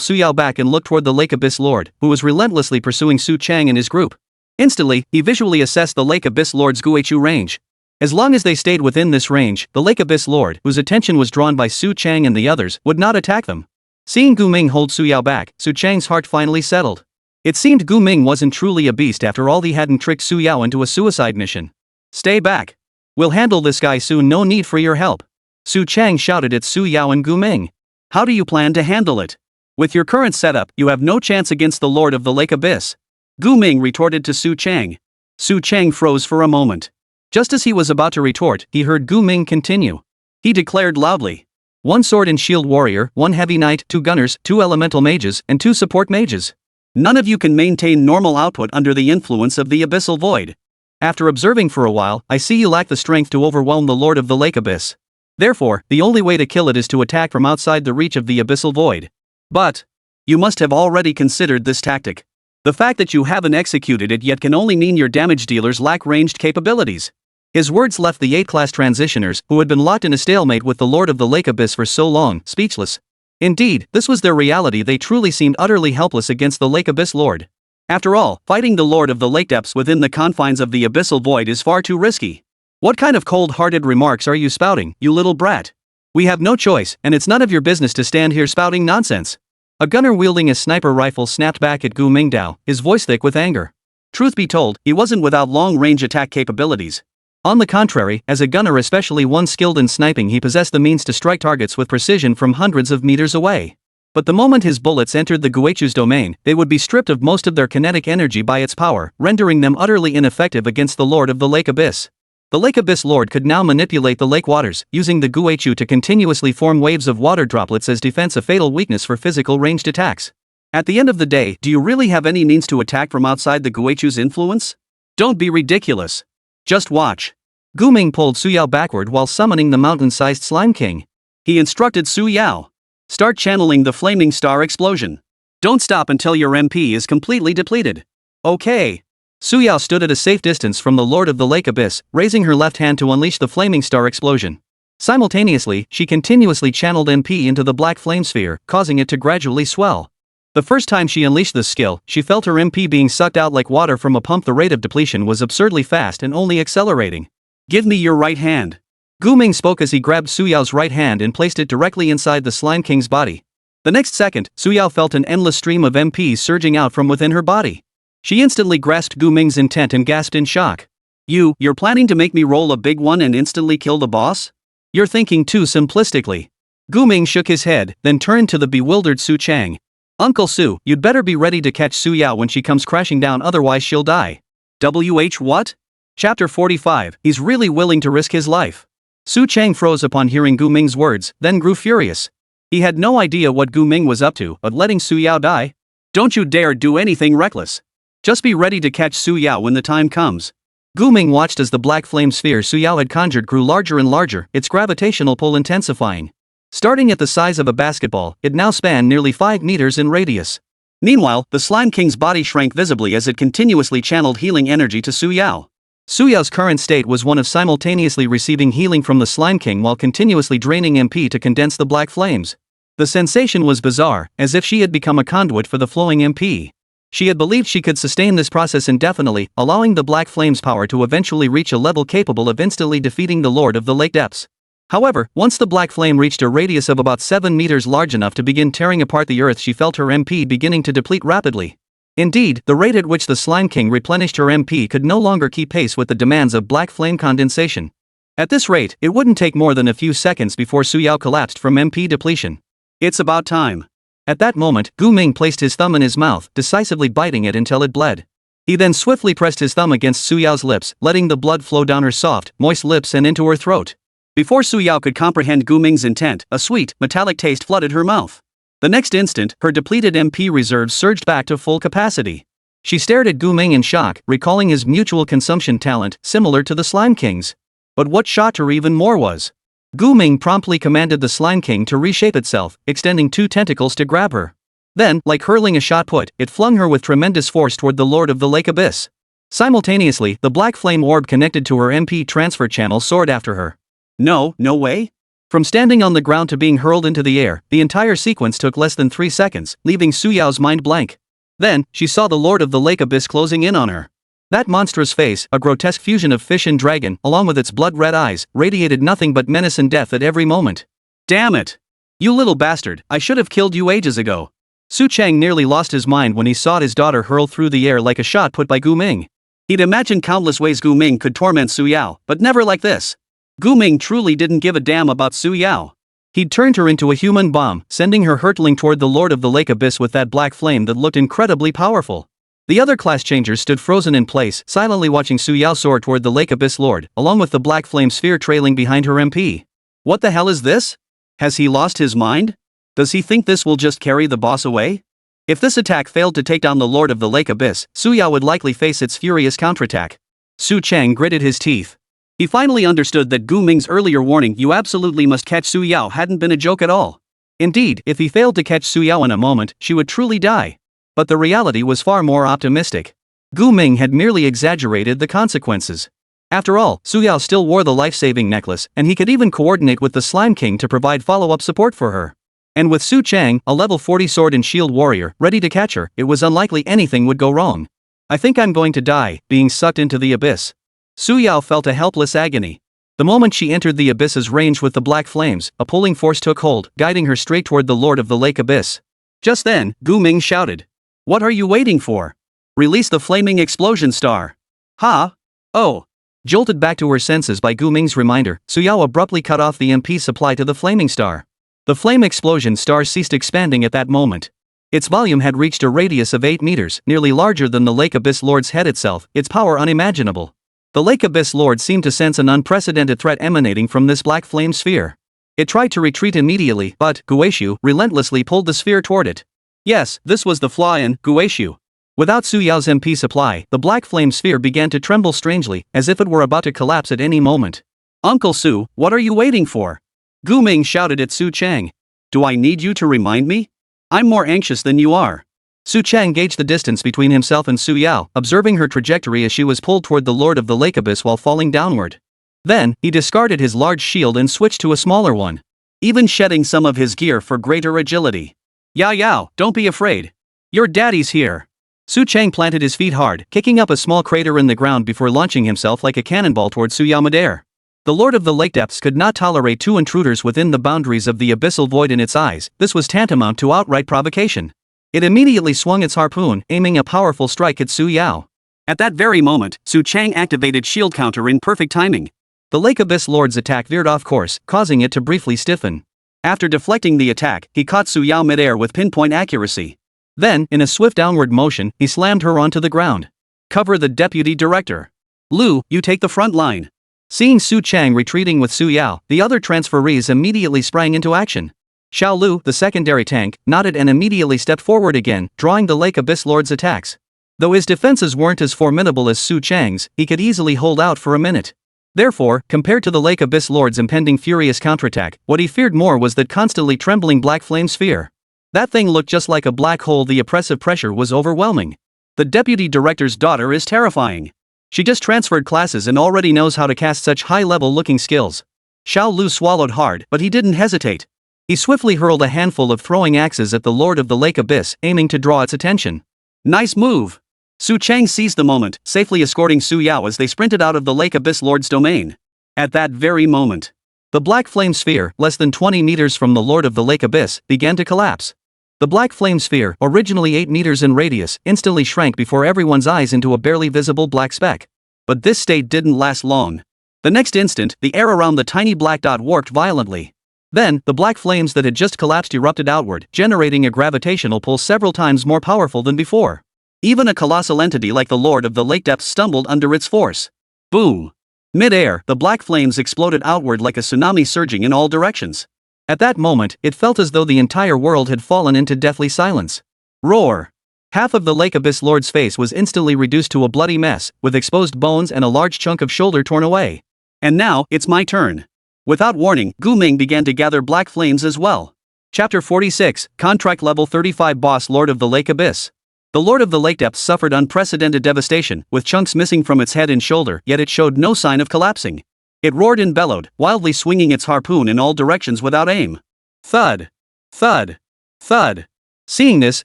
Su Yao back and looked toward the Lake Abyss Lord, who was relentlessly pursuing Su Chang and his group. Instantly, he visually assessed the Lake Abyss Lord's Gu Chu range. As long as they stayed within this range, the Lake Abyss Lord, whose attention was drawn by Su Chang and the others, would not attack them. Seeing Gu Ming hold Su Yao back, Su Chang's heart finally settled. It seemed Gu Ming wasn't truly a beast after all. He hadn't tricked Su Yao into a suicide mission. Stay back. We'll handle this guy soon, no need for your help. Su Chang shouted at Su Yao and Gu Ming. How do you plan to handle it? With your current setup, you have no chance against the Lord of the Lake Abyss. Gu Ming retorted to Su Chang. Su Chang froze for a moment. Just as he was about to retort, he heard Gu Ming continue. he declared loudly. 1 sword and shield warrior, 1 heavy knight, 2 gunners, 2 elemental mages, and 2 support mages. None of you can maintain normal output under the influence of the abyssal void. After observing for a while, I see you lack the strength to overwhelm the Lord of the Lake Abyss. Therefore, the only way to kill it is to attack from outside the reach of the abyssal void. But you must have already considered this tactic. The fact that you haven't executed it yet can only mean your damage dealers lack ranged capabilities. His words left the 8th-class transitioners, who had been locked in a stalemate with the Lord of the Lake Abyss for so long, speechless. Indeed, this was their reality. They truly seemed utterly helpless against the Lake Abyss Lord. After all, fighting the Lord of the Lake Depths within the confines of the abyssal void is far too risky. What kind of cold-hearted remarks are you spouting, you little brat? We have no choice, and it's none of your business to stand here spouting nonsense. A gunner wielding a sniper rifle snapped back at Gu Mingdao, his voice thick with anger. Truth be told, he wasn't without long-range attack capabilities. On the contrary, as a gunner, especially one skilled in sniping, he possessed the means to strike targets with precision from hundreds of meters away. But the moment his bullets entered the Guechu's domain, they would be stripped of most of their kinetic energy by its power, rendering them utterly ineffective against the Lord of the Lake Abyss. The Lake Abyss Lord could now manipulate the lake waters, using the Guechu to continuously form waves of water droplets as defense, a fatal weakness for physical ranged attacks. At the end of the day, do you really have any means to attack from outside the Guechu's influence? Don't be ridiculous. Just watch. Gu Ming pulled Su Yao backward while summoning the mountain-sized Slime King. He instructed Su Yao. Start channeling the Flaming Star Explosion. Don't stop until your MP is completely depleted. Okay. Su Yao stood at a safe distance from the Lord of the Lake Abyss, raising her left hand to unleash the Flaming Star Explosion. Simultaneously, she continuously channeled MP into the black flame sphere, causing it to gradually swell. The first time she unleashed this skill, she felt her MP being sucked out like water from a pump. The rate of depletion was absurdly fast and only accelerating. Give me your right hand. Gu Ming spoke as he grabbed Su Yao's right hand and placed it directly inside the Slime King's body. The next second, Su Yao felt an endless stream of MP surging out from within her body. She instantly grasped Gu Ming's intent and gasped in shock. You're planning to make me roll a big one and instantly kill the boss? You're thinking too simplistically. Gu Ming shook his head, then turned to the bewildered Su Chang. Uncle Su, you'd better be ready to catch Su Yao when she comes crashing down, otherwise she'll die. What? Chapter 45, he's really willing to risk his life. Su Chang froze upon hearing Gu Ming's words, then grew furious. He had no idea what Gu Ming was up to, but letting Su Yao die? Don't you dare do anything reckless. Just be ready to catch Su Yao when the time comes. Gu Ming watched as the black flame sphere Su Yao had conjured grew larger and larger, its gravitational pull intensifying. Starting at the size of a basketball, it now spanned nearly 5 meters in radius. Meanwhile, the Slime King's body shrank visibly as it continuously channeled healing energy to Su Yao. Su Yao's current state was one of simultaneously receiving healing from the Slime King while continuously draining MP to condense the black flames. The sensation was bizarre, as if she had become a conduit for the flowing MP. She had believed she could sustain this process indefinitely, allowing the black flame's power to eventually reach a level capable of instantly defeating the Lord of the Lake Depths. However, once the black flame reached a radius of about 7 meters large enough to begin tearing apart the earth, she felt her MP beginning to deplete rapidly. Indeed, the rate at which the Slime King replenished her MP could no longer keep pace with the demands of black flame condensation. At this rate, it wouldn't take more than a few seconds before Su Yao collapsed from MP depletion. It's about time. At that moment, Gu Ming placed his thumb in his mouth, decisively biting it until it bled. He then swiftly pressed his thumb against Su Yao's lips, letting the blood flow down her soft, moist lips and into her throat. Before Su Yao could comprehend Gu Ming's intent, a sweet, metallic taste flooded her mouth. The next instant, her depleted MP reserves surged back to full capacity. She stared at Gu Ming in shock, recalling his mutual consumption talent, similar to the Slime King's. But what shocked her even more was Gu Ming promptly commanded the Slime King to reshape itself, extending 2 tentacles to grab her. Then, like hurling a shot put, it flung her with tremendous force toward the Lord of the Lake Abyss. Simultaneously, the black flame orb connected to her MP transfer channel soared after her. No way. From standing on the ground to being hurled into the air, the entire sequence took less than 3 seconds, leaving Su Yao's mind blank. Then, she saw the Lord of the Lake Abyss closing in on her. That monstrous face, a grotesque fusion of fish and dragon, along with its blood-red eyes, radiated nothing but menace and death at every moment. Damn it! You little bastard, I should have killed you ages ago. Su Chang nearly lost his mind when he saw his daughter hurled through the air like a shot put by Gu Ming. He'd imagined countless ways Gu Ming could torment Su Yao, but never like this. Gu Ming truly didn't give a damn about Su Yao. He'd turned her into a human bomb, sending her hurtling toward the Lord of the Lake Abyss with that black flame that looked incredibly powerful. The other class changers stood frozen in place, silently watching Su Yao soar toward the Lake Abyss Lord, along with the black flame sphere trailing behind her MP. What the hell is this? Has he lost his mind? Does he think this will just carry the boss away? If this attack failed to take down the Lord of the Lake Abyss, Su Yao would likely face its furious counterattack. Su Chang gritted his teeth. He finally understood that Gu Ming's earlier warning, "You absolutely must catch Su Yao," hadn't been a joke at all. Indeed, if he failed to catch Su Yao in a moment, she would truly die. But the reality was far more optimistic. Gu Ming had merely exaggerated the consequences. After all, Su Yao still wore the life-saving necklace, and he could even coordinate with the Slime King to provide follow-up support for her. And with Su Chang, a level 40 sword and shield warrior, ready to catch her, it was unlikely anything would go wrong. "I think I'm going to die," being sucked into the abyss. Su Yao felt a helpless agony. The moment she entered the abyss's range with the black flames, a pulling force took hold, guiding her straight toward the Lord of the Lake Abyss. Just then, Gu Ming shouted. "What are you waiting for? Release the flaming explosion star." "Ha? Oh." Jolted back to her senses by Gu Ming's reminder, Su Yao abruptly cut off the MP supply to the flaming star. The flame explosion star ceased expanding at that moment. Its volume had reached a radius of 8 meters, nearly larger than the Lake Abyss Lord's head itself, its power unimaginable. The Lake Abyss Lord seemed to sense an unprecedented threat emanating from this black flame sphere. It tried to retreat immediately, but Guishu relentlessly pulled the sphere toward it. Yes, this was the flaw in Guishu. Without Su Yao's MP supply, the black flame sphere began to tremble strangely, as if it were about to collapse at any moment. "Uncle Su, what are you waiting for?" Gu Ming shouted at Su Chang. "Do I need you to remind me? I'm more anxious than you are." Su Chang gauged the distance between himself and Su Yao, observing her trajectory as she was pulled toward the Lord of the Lake Abyss while falling downward. Then, he discarded his large shield and switched to a smaller one, even shedding some of his gear for greater agility. Yao, don't be afraid. Your daddy's here." Su Chang planted his feet hard, kicking up a small crater in the ground before launching himself like a cannonball toward Su Yao midair. The Lord of the Lake Depths could not tolerate 2 intruders within the boundaries of the abyssal void in its eyes. This was tantamount to outright provocation. It immediately swung its harpoon, aiming a powerful strike at Su Yao. At that very moment, Su Chang activated shield counter in perfect timing. The Lake Abyss Lord's attack veered off course, causing it to briefly stiffen. After deflecting the attack, he caught Su Yao midair with pinpoint accuracy. Then, in a swift downward motion, he slammed her onto the ground. "Cover the deputy director. Lu, you take the front line." Seeing Su Chang retreating with Su Yao, the other transferees immediately sprang into action. Xiao Lu, the secondary tank, nodded and immediately stepped forward again, drawing the Lake Abyss Lord's attacks. Though his defenses weren't as formidable as Su Chang's, he could easily hold out for a minute. Therefore, compared to the Lake Abyss Lord's impending furious counterattack, what he feared more was that constantly trembling black flame sphere. That thing looked just like a black hole. The oppressive pressure was overwhelming. The deputy director's daughter is terrifying. She just transferred classes and already knows how to cast such high-level looking skills. Xiao Lu swallowed hard, but he didn't hesitate. He swiftly hurled a handful of throwing axes at the Lord of the Lake Abyss, aiming to draw its attention. Nice move. Su Chang seized the moment, safely escorting Su Yao as they sprinted out of the Lake Abyss Lord's domain. At that very moment, the black flame sphere, less than 20 meters from the Lord of the Lake Abyss, began to collapse. The black flame sphere, originally 8 meters in radius, instantly shrank before everyone's eyes into a barely visible black speck. But this state didn't last long. The next instant, the air around the tiny black dot warped violently. Then, the black flames that had just collapsed erupted outward, generating a gravitational pull several times more powerful than before. Even a colossal entity like the Lord of the Lake Depths stumbled under its force. Boom! Mid-air, the black flames exploded outward like a tsunami surging in all directions. At that moment, it felt as though the entire world had fallen into deathly silence. Roar! Half of the Lake Abyss Lord's face was instantly reduced to a bloody mess, with exposed bones and a large chunk of shoulder torn away. And now, it's my turn. Without warning, Gu Ming began to gather black flames as well. Chapter 46, Contract Level 35 Boss Lord of the Lake Abyss. The Lord of the Lake Depths suffered unprecedented devastation, with chunks missing from its head and shoulder, yet it showed no sign of collapsing. It roared and bellowed, wildly swinging its harpoon in all directions without aim. Thud! Thud! Thud! Seeing this,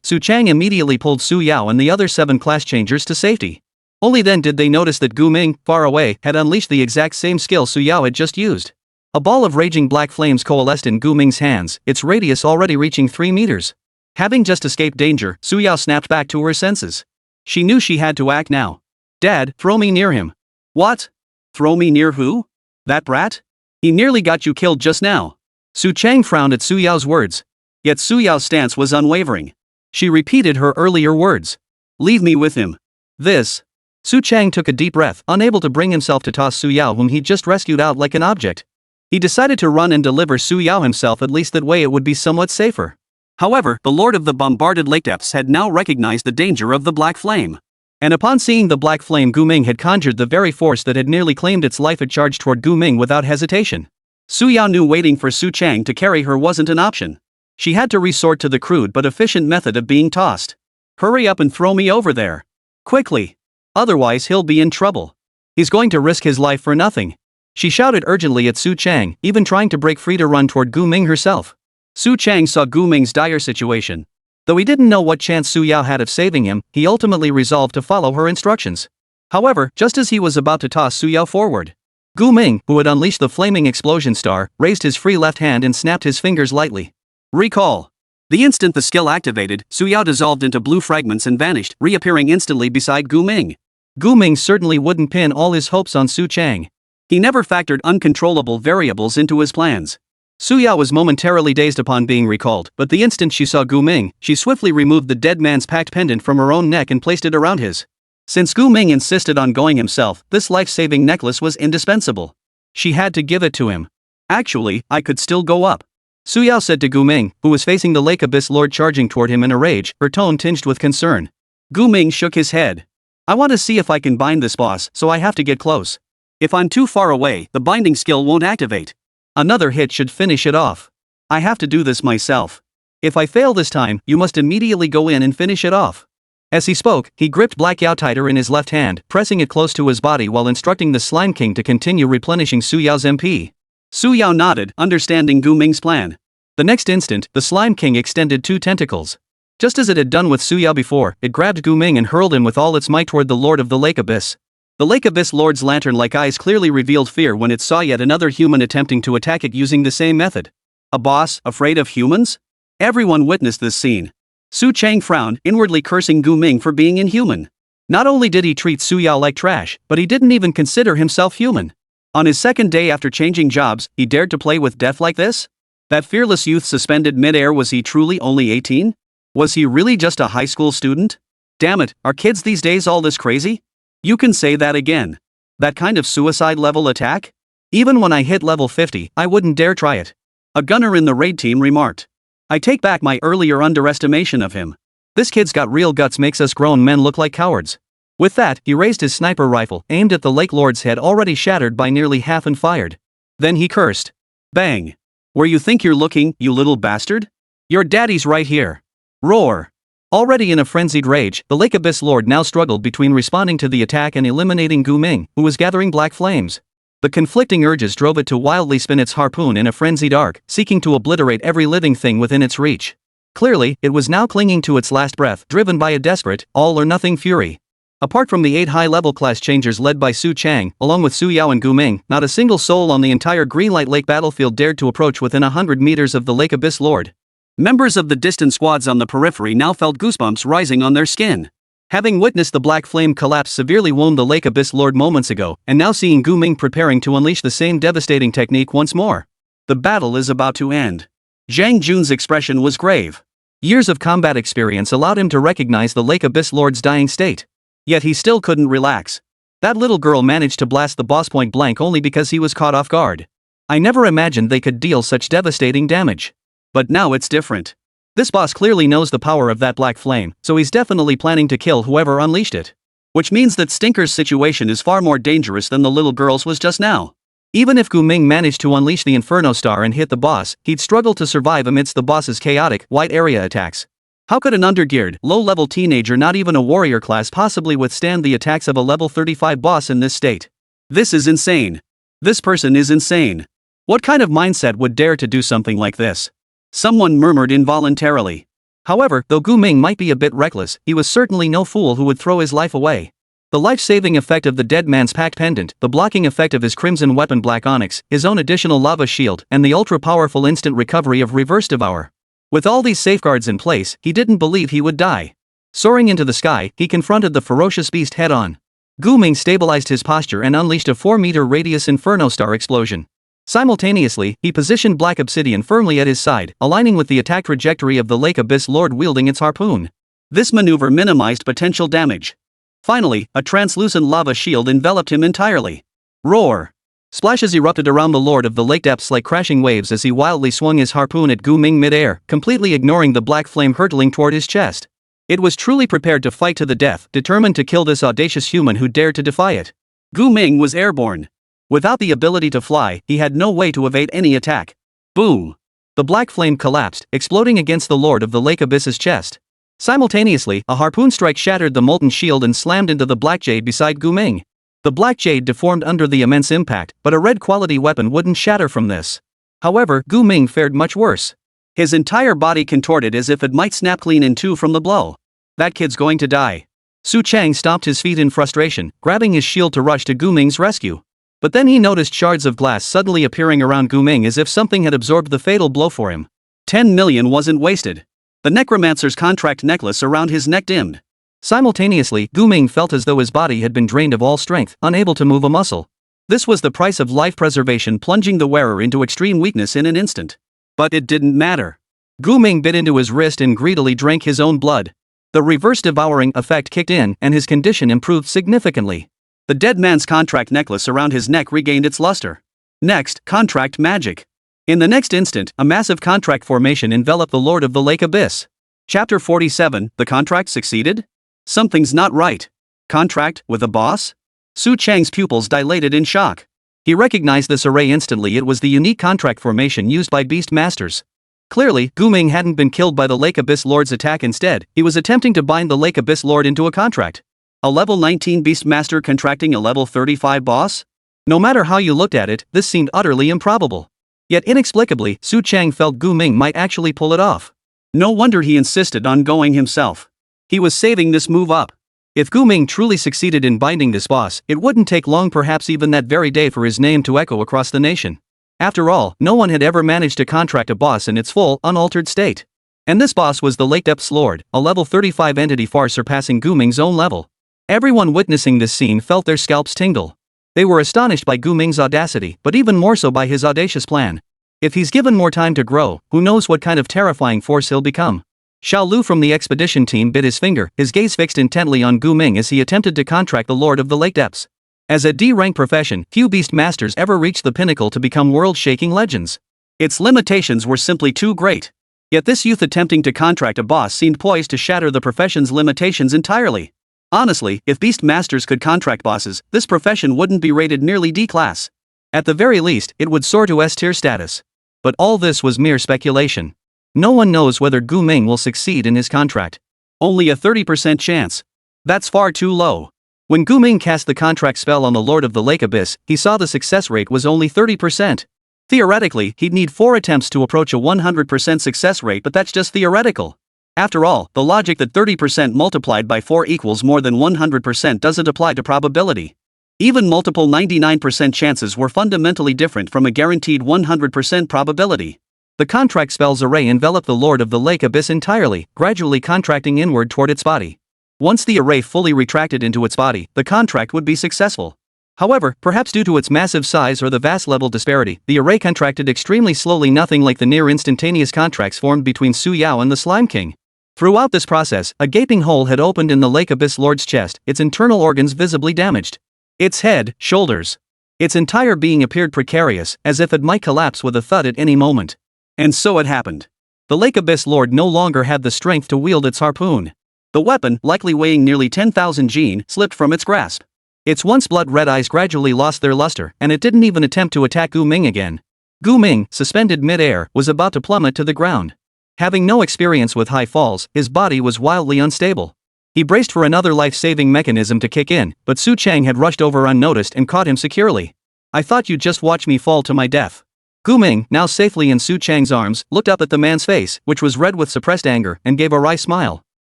Su Chang immediately pulled Su Yao and the other 7 class changers to safety. Only then did they notice that Gu Ming, far away, had unleashed the exact same skill Su Yao had just used. A ball of raging black flames coalesced in Gu Ming's hands, its radius already reaching 3 meters. Having just escaped danger, Su Yao snapped back to her senses. She knew she had to act now. Dad, throw me near him. What? Throw me near who? That brat? He nearly got you killed just now. Su Chang frowned at Su Yao's words. Yet Su Yao's stance was unwavering. She repeated her earlier words. Leave me with him. This. Su Chang took a deep breath, unable to bring himself to toss Su Yao, whom he'd just rescued, out like an object. He decided to run and deliver Su Yao himself, at least that way it would be somewhat safer. However, the Lord of the bombarded lake depths had now recognized the danger of the black flame. And upon seeing the black flame, Gu Ming had conjured the very force that had nearly claimed its life. It charged toward Gu Ming without hesitation. Su Yao knew waiting for Su Chang to carry her wasn't an option. She had to resort to the crude but efficient method of being tossed. Hurry up and throw me over there. Quickly. Otherwise he'll be in trouble. He's going to risk his life for nothing. She shouted urgently at Su Chang, even trying to break free to run toward Gu Ming herself. Su Chang saw Gu Ming's dire situation. Though he didn't know what chance Su Yao had of saving him, he ultimately resolved to follow her instructions. However, just as he was about to toss Su Yao forward, Gu Ming, who had unleashed the flaming explosion star, raised his free left hand and snapped his fingers lightly. Recall. The instant the skill activated, Su Yao dissolved into blue fragments and vanished, reappearing instantly beside Gu Ming. Gu Ming certainly wouldn't pin all his hopes on Su Chang. He never factored uncontrollable variables into his plans. Su Yao was momentarily dazed upon being recalled, but the instant she saw Gu Ming, she swiftly removed the dead man's packed pendant from her own neck and placed it around his. Since Gu Ming insisted on going himself, this life-saving necklace was indispensable. She had to give it to him. Actually, I could still go up, Su Yao said to Gu Ming, who was facing the Lake Abyss Lord charging toward him in a rage, her tone tinged with concern. Gu Ming shook his head. I want to see if I can bind this boss, so I have to get close. If I'm too far away, the binding skill won't activate. Another hit should finish it off. I have to do this myself. If I fail this time, you must immediately go in and finish it off. As he spoke, he gripped Black Yao tighter in his left hand, pressing it close to his body while instructing the Slime King to continue replenishing Su Yao's MP. Su Yao nodded, understanding Gu Ming's plan. The next instant, the Slime King extended two tentacles. Just as it had done with Su Yao before, it grabbed Gu Ming and hurled him with all its might toward the Lord of the Lake Abyss. The Lake Abyss Lord's lantern-like eyes clearly revealed fear when it saw yet another human attempting to attack it using the same method. A boss, afraid of humans? Everyone witnessed this scene. Su Chang frowned, inwardly cursing Gu Ming for being inhuman. Not only did he treat Su Yao like trash, but he didn't even consider himself human. On his second day after changing jobs, he dared to play with death like this? That fearless youth suspended mid-air, was he truly only 18? Was he really just a high school student? Damn it, are kids these days all this crazy? You can say that again. That kind of suicide-level attack? Even when I hit level 50, I wouldn't dare try it. A gunner in the raid team remarked. I take back my earlier underestimation of him. This kid's got real guts, makes us grown men look like cowards. With that, he raised his sniper rifle, aimed at the Lake Lord's head already shattered by nearly half and fired. Then he cursed. Bang. Where you think you're looking, you little bastard? Your daddy's right here. Roar. Already in a frenzied rage, the Lake Abyss Lord now struggled between responding to the attack and eliminating Gu Ming, who was gathering black flames. The conflicting urges drove it to wildly spin its harpoon in a frenzied arc, seeking to obliterate every living thing within its reach. Clearly, it was now clinging to its last breath, driven by a desperate, all-or-nothing fury. Apart from the 8 high-level class changers led by Su Chang, along with Su Yao and Gu Ming, not a single soul on the entire Greenlight Lake battlefield dared to approach within 100 meters of the Lake Abyss Lord. Members of the distant squads on the periphery now felt goosebumps rising on their skin. Having witnessed the black flame collapse severely wound the Lake Abyss Lord moments ago, and now seeing Gu Ming preparing to unleash the same devastating technique once more. The battle is about to end. Zhang Jun's expression was grave. Years of combat experience allowed him to recognize the Lake Abyss Lord's dying state. Yet he still couldn't relax. That little girl managed to blast the boss point blank only because he was caught off guard. I never imagined they could deal such devastating damage. But now it's different. This boss clearly knows the power of that black flame, so he's definitely planning to kill whoever unleashed it. Which means that Stinker's situation is far more dangerous than the little girl's was just now. Even if Gu Ming managed to unleash the Inferno Star and hit the boss, he'd struggle to survive amidst the boss's chaotic, white area attacks. How could an undergeared, low-level teenager, not even a warrior class, possibly withstand the attacks of a level 35 boss in this state? This is insane. This person is insane. What kind of mindset would dare to do something like this? Someone murmured involuntarily. However, though Gu Ming might be a bit reckless, he was certainly no fool who would throw his life away. The life-saving effect of the dead man's packed pendant, the blocking effect of his crimson weapon Black Onyx, his own additional lava shield, and the ultra-powerful instant recovery of Reverse Devour. With all these safeguards in place, he didn't believe he would die. Soaring into the sky, he confronted the ferocious beast head-on. Gu Ming stabilized his posture and unleashed a 4-meter radius Inferno Star explosion. Simultaneously, he positioned Black Obsidian firmly at his side, aligning with the attack trajectory of the Lake Abyss Lord wielding its harpoon. This maneuver minimized potential damage. Finally, a translucent lava shield enveloped him entirely. Roar! Splashes erupted around the Lord of the Lake depths like crashing waves as he wildly swung his harpoon at Gu Ming mid-air, completely ignoring the black flame hurtling toward his chest. It was truly prepared to fight to the death, determined to kill this audacious human who dared to defy it. Gu Ming was airborne. Without the ability to fly, he had no way to evade any attack. Boom! The black flame collapsed, exploding against the Lord of the Lake Abyss's chest. Simultaneously, a harpoon strike shattered the molten shield and slammed into the black jade beside Gu Ming. The black jade deformed under the immense impact, but a red-quality weapon wouldn't shatter from this. However, Gu Ming fared much worse. His entire body contorted as if it might snap clean in two from the blow. That kid's going to die. Su Chang stomped his feet in frustration, grabbing his shield to rush to Gu Ming's rescue. But then he noticed shards of glass suddenly appearing around Gu Ming as if something had absorbed the fatal blow for him. 10 million wasn't wasted. The necromancer's contract necklace around his neck dimmed. Simultaneously, Gu Ming felt as though his body had been drained of all strength, unable to move a muscle. This was the price of life preservation, plunging the wearer into extreme weakness in an instant. But it didn't matter. Gu Ming bit into his wrist and greedily drank his own blood. The reverse devouring effect kicked in, and his condition improved significantly. The dead man's contract necklace around his neck regained its luster. Next, contract magic. In the next instant, a massive contract formation enveloped the Lord of the Lake Abyss. Chapter 47, the contract succeeded? Something's not right. Contract with a boss? Su Chang's pupils dilated in shock. He recognized this array instantly. It was the unique contract formation used by Beastmasters. Clearly, Gu Ming hadn't been killed by the Lake Abyss Lord's attack. Instead, he was attempting to bind the Lake Abyss Lord into a contract. A level 19 Beastmaster contracting a level 35 boss? No matter how you looked at it, this seemed utterly improbable. Yet inexplicably, Su Chang felt Gu Ming might actually pull it off. No wonder he insisted on going himself. He was saving this move up. If Gu Ming truly succeeded in binding this boss, it wouldn't take long, perhaps even that very day, for his name to echo across the nation. After all, no one had ever managed to contract a boss in its full, unaltered state. And this boss was the Lake Depths Lord, a level 35 entity far surpassing Gu Ming's own level. Everyone witnessing this scene felt their scalps tingle. They were astonished by Gu Ming's audacity, but even more so by his audacious plan. If he's given more time to grow, who knows what kind of terrifying force he'll become. Xiao Lu from the expedition team bit his finger, his gaze fixed intently on Gu Ming as he attempted to contract the Lord of the Lake Depths. As a D-rank profession, few Beastmasters ever reached the pinnacle to become world-shaking legends. Its limitations were simply too great. Yet this youth attempting to contract a boss seemed poised to shatter the profession's limitations entirely. Honestly, if Beastmasters could contract bosses, this profession wouldn't be rated nearly D-class. At the very least, it would soar to S-tier status. But all this was mere speculation. No one knows whether Gu Ming will succeed in his contract. Only a 30% chance. That's far too low. When Gu Ming cast the contract spell on the Lord of the Lake Abyss, he saw the success rate was only 30%. Theoretically, he'd need 4 attempts to approach a 100% success rate, but that's just theoretical. After all, the logic that 30% multiplied by 4 equals more than 100% doesn't apply to probability. Even multiple 99% chances were fundamentally different from a guaranteed 100% probability. The contract spell's array enveloped the Lord of the Lake Abyss entirely, gradually contracting inward toward its body. Once the array fully retracted into its body, the contract would be successful. However, perhaps due to its massive size or the vast level disparity, the array contracted extremely slowly, nothing like the near-instantaneous contracts formed between Su Yao and the Slime King. Throughout this process, a gaping hole had opened in the Lake Abyss Lord's chest, its internal organs visibly damaged. Its head, shoulders, its entire being appeared precarious, as if it might collapse with a thud at any moment. And so it happened. The Lake Abyss Lord no longer had the strength to wield its harpoon. The weapon, likely weighing nearly 10,000 jin, slipped from its grasp. Its once blood-red eyes gradually lost their luster, and it didn't even attempt to attack Gu Ming again. Gu Ming, suspended mid-air, was about to plummet to the ground. Having no experience with high falls, his body was wildly unstable. He braced for another life-saving mechanism to kick in, but Su Chang had rushed over unnoticed and caught him securely. "I thought you'd just watch me fall to my death." Gu Ming, now safely in Su Chang's arms, looked up at the man's face, which was red with suppressed anger, and gave a wry smile.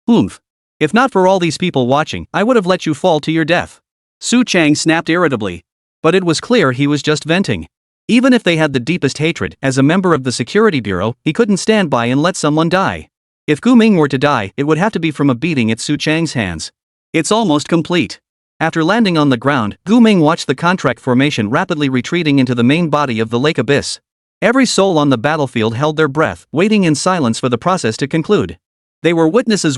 "Oomph. If not for all these people watching, I would have let you fall to your death." Su Chang snapped irritably. But it was clear he was just venting. Even if they had the deepest hatred, as a member of the security bureau, he couldn't stand by and let someone die. If Gu Ming were to die, it would have to be from a beating at Su Chang's hands. It's almost complete. After landing on the ground, Gu Ming watched the contract formation rapidly retreating into the main body of the Lake Abyss. Every soul on the battlefield held their breath, waiting in silence for the process to conclude. They were witnesses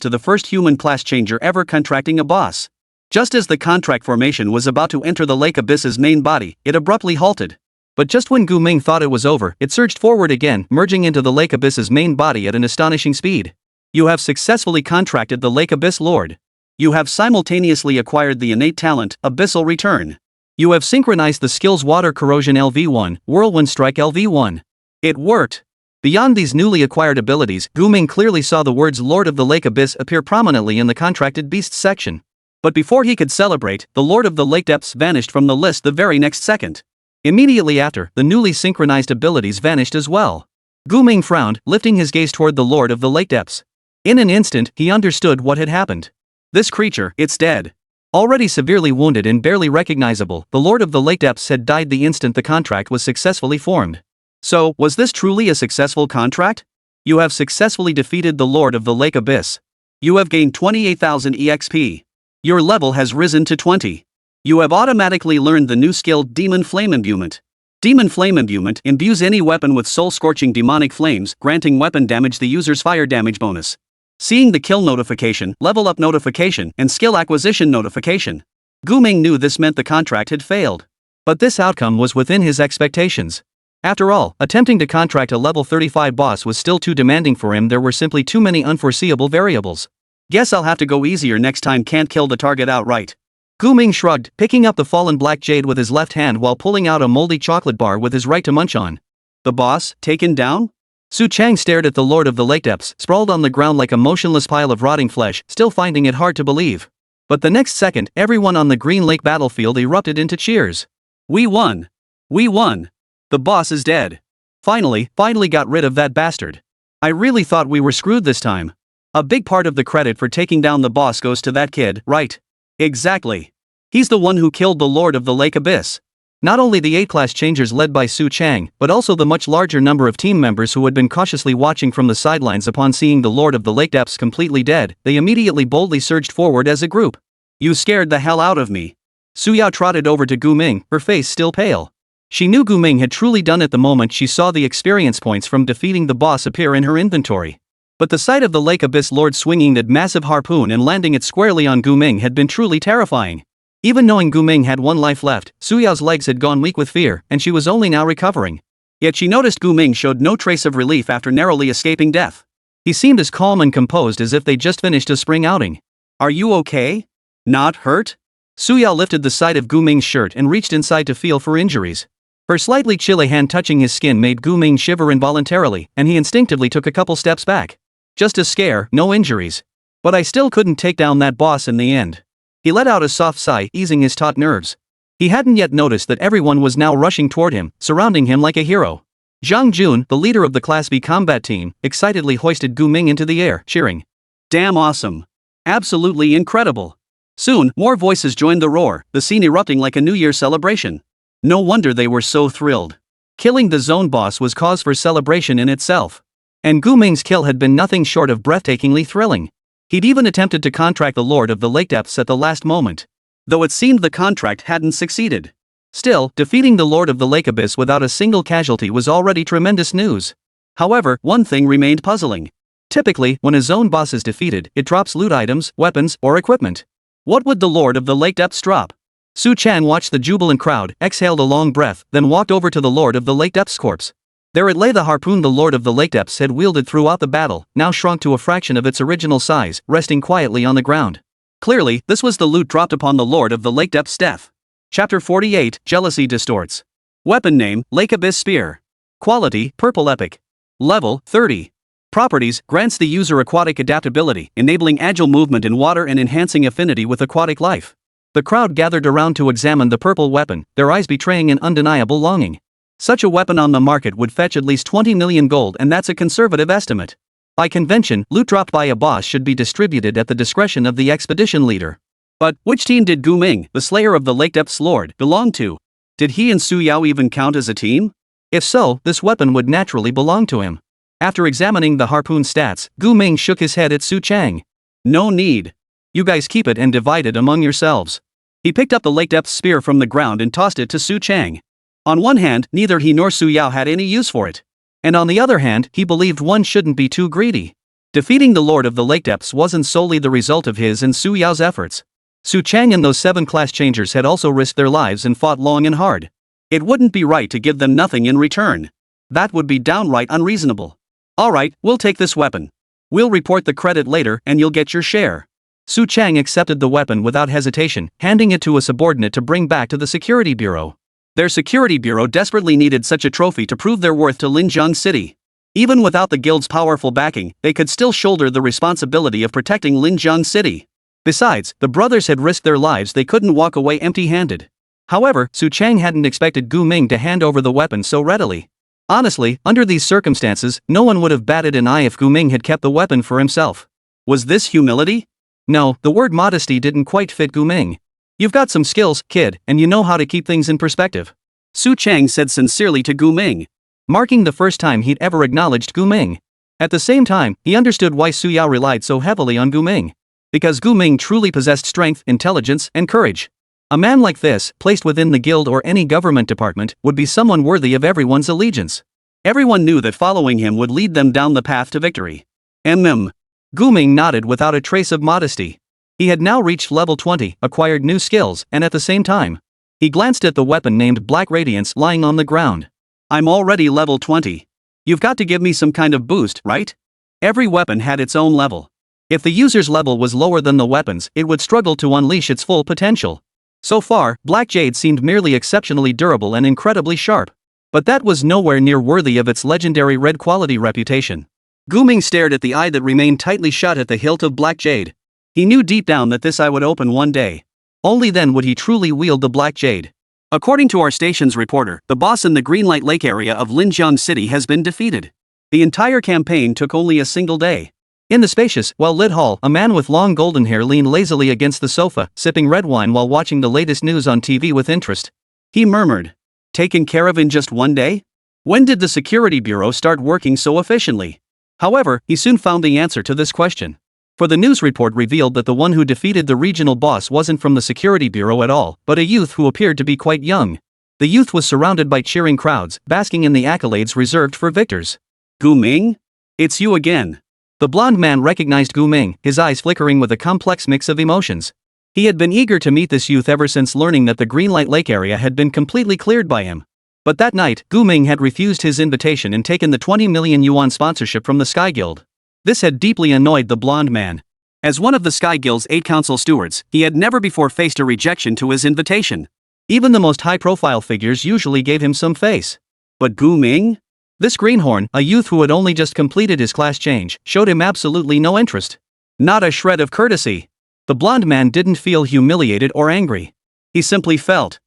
to the first human class changer ever contracting a boss. Just as the contract formation was about to enter the lake abyss's main body, it abruptly halted. But just when Gu Ming thought it was over, it surged forward again, merging into the lake abyss's main body at an astonishing speed. You have successfully contracted the Lake Abyss Lord. You have simultaneously acquired the innate talent, Abyssal Return. You have synchronized the skills Water Corrosion LV1, Whirlwind Strike LV1. It worked. Beyond these newly acquired abilities, Gu Ming clearly saw the words Lord of the Lake Abyss appear prominently in the contracted beasts section. But before he could celebrate, the Lord of the Lake Depths vanished from the list the very next second. Immediately after, the newly synchronized abilities vanished as well. Gu Ming frowned, lifting his gaze toward the Lord of the Lake Depths. In an instant, he understood what had happened. This creature, it's dead. Already severely wounded and barely recognizable, the Lord of the Lake Depths had died the instant the contract was successfully formed. So, was this truly a successful contract? You have successfully defeated the Lord of the Lake Abyss. You have gained 28,000 EXP. Your level has risen to 20. You have automatically learned the new skill Demon Flame Imbuement. Demon Flame Imbuement imbues any weapon with soul-scorching demonic flames, granting weapon damage the user's fire damage bonus. Seeing the kill notification, level up notification, and skill acquisition notification, Gu Ming knew this meant the contract had failed. But this outcome was within his expectations. After all, attempting to contract a level 35 boss was still too demanding for him. There were simply too many unforeseeable variables. Guess I'll have to go easier next time. Can't kill the target outright. Gu Ming shrugged, picking up the fallen black jade with his left hand while pulling out a moldy chocolate bar with his right to munch on. The boss, taken down? Su Chang stared at the Lord of the Lake Depths, sprawled on the ground like a motionless pile of rotting flesh, still finding it hard to believe. But the next second, everyone on the Green Lake battlefield erupted into cheers. We won! We won! The boss is dead. Finally got rid of that bastard. I really thought we were screwed this time. A big part of the credit for taking down the boss goes to that kid, right? Exactly. He's the one who killed the Lord of the Lake Abyss. Not only the 8-class changers led by Su Chang, but also the much larger number of team members who had been cautiously watching from the sidelines upon seeing the Lord of the Lake Depths completely dead, they immediately boldly surged forward as a group. You scared the hell out of me. Su Yao trotted over to Gu Ming, her face still pale. She knew Gu Ming had truly done it the moment she saw the experience points from defeating the boss appear in her inventory. But the sight of the Lake Abyss Lord swinging that massive harpoon and landing it squarely on Gu Ming had been truly terrifying. Even knowing Gu Ming had one life left, Su Yao's legs had gone weak with fear, and she was only now recovering. Yet she noticed Gu Ming showed no trace of relief after narrowly escaping death. He seemed as calm and composed as if they'd just finished a spring outing. Are you okay? Not hurt? Su Yao lifted the side of Gu Ming's shirt and reached inside to feel for injuries. Her slightly chilly hand touching his skin made Gu Ming shiver involuntarily, and he instinctively took a couple steps back. Just a scare, no injuries. But I still couldn't take down that boss in the end. He let out a soft sigh, easing his taut nerves. He hadn't yet noticed that everyone was now rushing toward him, surrounding him like a hero. Zhang Jun, the leader of the Class B combat team, excitedly hoisted Gu Ming into the air, cheering. Damn awesome. Absolutely incredible. Soon, more voices joined the roar, the scene erupting like a New Year celebration. No wonder they were so thrilled. Killing the zone boss was cause for celebration in itself. And Gu Ming's kill had been nothing short of breathtakingly thrilling. He'd even attempted to contract the Lord of the Lake Depths at the last moment. Though it seemed the contract hadn't succeeded. Still, defeating the Lord of the Lake Abyss without a single casualty was already tremendous news. However, one thing remained puzzling. Typically, when a zone boss is defeated, it drops loot items, weapons, or equipment. What would the Lord of the Lake Depths drop? Su Chan watched the jubilant crowd, exhaled a long breath, then walked over to the Lord of the Lake Depths corpse. There it lay, the harpoon the Lord of the Lake Depths had wielded throughout the battle, now shrunk to a fraction of its original size, resting quietly on the ground. Clearly, this was the loot dropped upon the Lord of the Lake Depths' death. Chapter 48, Jealousy Distorts. Weapon name, Lake Abyss Spear. Quality, Purple Epic. Level, 30. Properties, grants the user aquatic adaptability, enabling agile movement in water and enhancing affinity with aquatic life. The crowd gathered around to examine the purple weapon, their eyes betraying an undeniable longing. Such a weapon on the market would fetch at least 20 million gold, and that's a conservative estimate. By convention, loot dropped by a boss should be distributed at the discretion of the expedition leader. But, which team did Gu Ming, the slayer of the Lake Depths Lord, belong to? Did he and Su Yao even count as a team? If so, this weapon would naturally belong to him. After examining the harpoon stats, Gu Ming shook his head at Su Chang. No need. You guys keep it and divide it among yourselves. He picked up the Lake Depths spear from the ground and tossed it to Su Chang. On one hand, neither he nor Su Yao had any use for it. And on the other hand, he believed one shouldn't be too greedy. Defeating the Lord of the Lake Depths wasn't solely the result of his and Su Yao's efforts. Su Chang and those 7 class changers had also risked their lives and fought long and hard. It wouldn't be right to give them nothing in return. That would be downright unreasonable. Alright, we'll take this weapon. We'll report the credit later and you'll get your share. Su Chang accepted the weapon without hesitation, handing it to a subordinate to bring back to the security bureau. Their security bureau desperately needed such a trophy to prove their worth to Linjiang City. Even without the guild's powerful backing, they could still shoulder the responsibility of protecting Linjiang City. Besides, the brothers had risked their lives, they couldn't walk away empty-handed. However, Su Chang hadn't expected Gu Ming to hand over the weapon so readily. Honestly, under these circumstances, no one would have batted an eye if Gu Ming had kept the weapon for himself. Was this humility? No, the word modesty didn't quite fit Gu Ming. You've got some skills, kid, and you know how to keep things in perspective, Su Chang said sincerely to Gu Ming, marking the first time he'd ever acknowledged Gu Ming. At the same time, he understood why Su Yao relied so heavily on Gu Ming. Because Gu Ming truly possessed strength, intelligence, and courage. A man like this, placed within the guild or any government department, would be someone worthy of everyone's allegiance. Everyone knew that following him would lead them down the path to victory. Gu Ming nodded without a trace of modesty. He had now reached level 20, acquired new skills, and at the same time, he glanced at the weapon named Black Radiance lying on the ground. I'm already level 20. You've got to give me some kind of boost, right? Every weapon had its own level. If the user's level was lower than the weapon's, it would struggle to unleash its full potential. So far, Black Jade seemed merely exceptionally durable and incredibly sharp. But that was nowhere near worthy of its legendary red quality reputation. Gu Ming stared at the eye that remained tightly shut at the hilt of Black Jade. He knew deep down that this eye would open one day. Only then would he truly wield the Black Jade. According to our station's reporter, the boss in the Greenlight Lake area of Linjiang City has been defeated. The entire campaign took only a single day. In the spacious, well-lit hall, a man with long golden hair leaned lazily against the sofa, sipping red wine while watching the latest news on TV with interest. He murmured, "Taken care of in just one day? When did the security bureau start working so efficiently?" However, he soon found the answer to this question. For the news report revealed that the one who defeated the regional boss wasn't from the security bureau at all, but a youth who appeared to be quite young. The youth was surrounded by cheering crowds, basking in the accolades reserved for victors. "Gu Ming? It's you again." The blonde man recognized Gu Ming, his eyes flickering with a complex mix of emotions. He had been eager to meet this youth ever since learning that the Greenlight Lake area had been completely cleared by him. But that night, Gu Ming had refused his invitation and taken the 20 million yuan sponsorship from the Sky Guild. This had deeply annoyed the blonde man. As one of the Sky Guild's 8 council stewards, he had never before faced a rejection to his invitation. Even the most high-profile figures usually gave him some face. But Gu Ming? This greenhorn, a youth who had only just completed his class change, showed him absolutely no interest. Not a shred of courtesy. The blonde man didn't feel humiliated or angry. He simply felt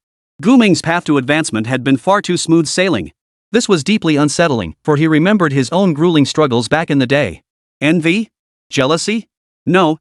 Gu Ming's path to advancement had been far too smooth sailing. This was deeply unsettling, for he remembered his own grueling struggles back in the day. Envy? Jealousy? No.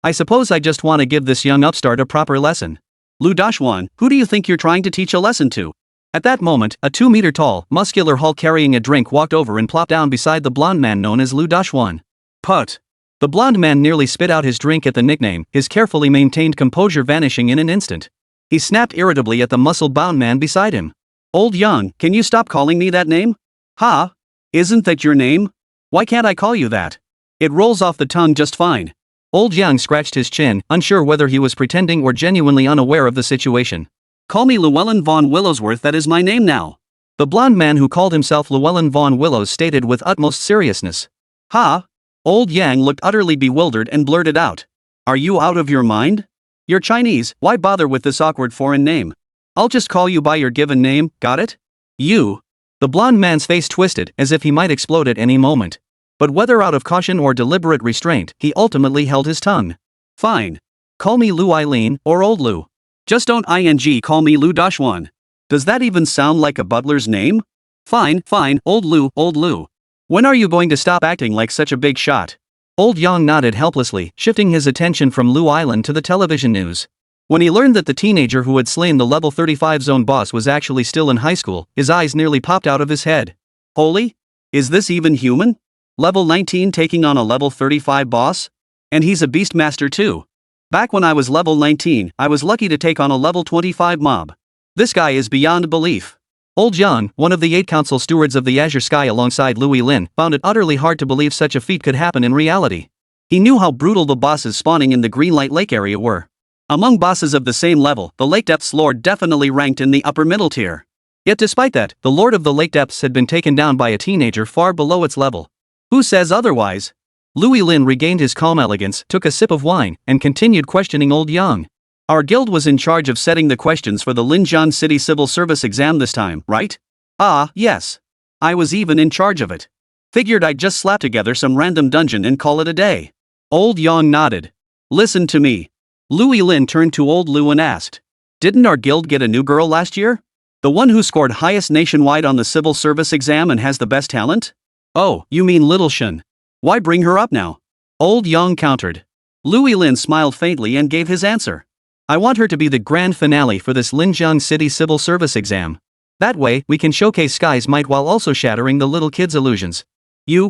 I suppose I just want to give this young upstart a proper lesson. Lu Dashwan, who do you think you're trying to teach a lesson to? At that moment, a 2-meter-tall, muscular Hulk carrying a drink walked over and plopped down beside the blonde man known as Lu Dashwan. Put. The blonde man nearly spit out his drink at the nickname, his carefully maintained composure vanishing in an instant. He snapped irritably at the muscle-bound man beside him. Old Yang, can you stop calling me that name? Ha? Isn't that your name? Why can't I call you that? It rolls off the tongue just fine. Old Yang scratched his chin, unsure whether he was pretending or genuinely unaware of the situation. Call me Llewellyn von Willowsworth, that is my name now. The blonde man who called himself Llewellyn von Willows stated with utmost seriousness. Ha? Old Yang looked utterly bewildered and blurted out. Are you out of your mind? You're Chinese, why bother with this awkward foreign name? I'll just call you by your given name, got it? You. The blonde man's face twisted, as if he might explode at any moment. But whether out of caution or deliberate restraint, he ultimately held his tongue. Fine. Call me Lu Eileen, or Old Lu. Just don't call me Lu Dashwan. Does that even sound like a butler's name? Fine, Old Lu. When are you going to stop acting like such a big shot? Old Yang nodded helplessly, shifting his attention from Lu Island to the television news. When he learned that the teenager who had slain the level 35 zone boss was actually still in high school, his eyes nearly popped out of his head. Holy? Is this even human? Level 19 taking on a level 35 boss? And he's a Beastmaster too. Back when I was level 19, I was lucky to take on a level 25 mob. This guy is beyond belief. Old Yang, one of the 8 council stewards of the Azure Sky alongside Louis Lin, found it utterly hard to believe such a feat could happen in reality. He knew how brutal the bosses spawning in the Greenlight Lake area were. Among bosses of the same level, the Lake Depths Lord definitely ranked in the upper middle tier. Yet despite that, the Lord of the Lake Depths had been taken down by a teenager far below its level. Who says otherwise? Louis Lin regained his calm elegance, took a sip of wine, and continued questioning old Yang. Our guild was in charge of setting the questions for the Linjiang City Civil Service exam this time, right? Ah, yes. I was even in charge of it. Figured I'd just slap together some random dungeon and call it a day. Old Yang nodded. Listen to me. Louis Lin turned to old Lu and asked. Didn't our guild get a new girl last year? The one who scored highest nationwide on the civil service exam and has the best talent? Oh, you mean Little Shen. Why bring her up now? Old Yang countered. Louis Lin smiled faintly and gave his answer. I want her to be the grand finale for this Linjiang City Civil Service exam. That way, we can showcase Sky's might while also shattering the little kids' illusions.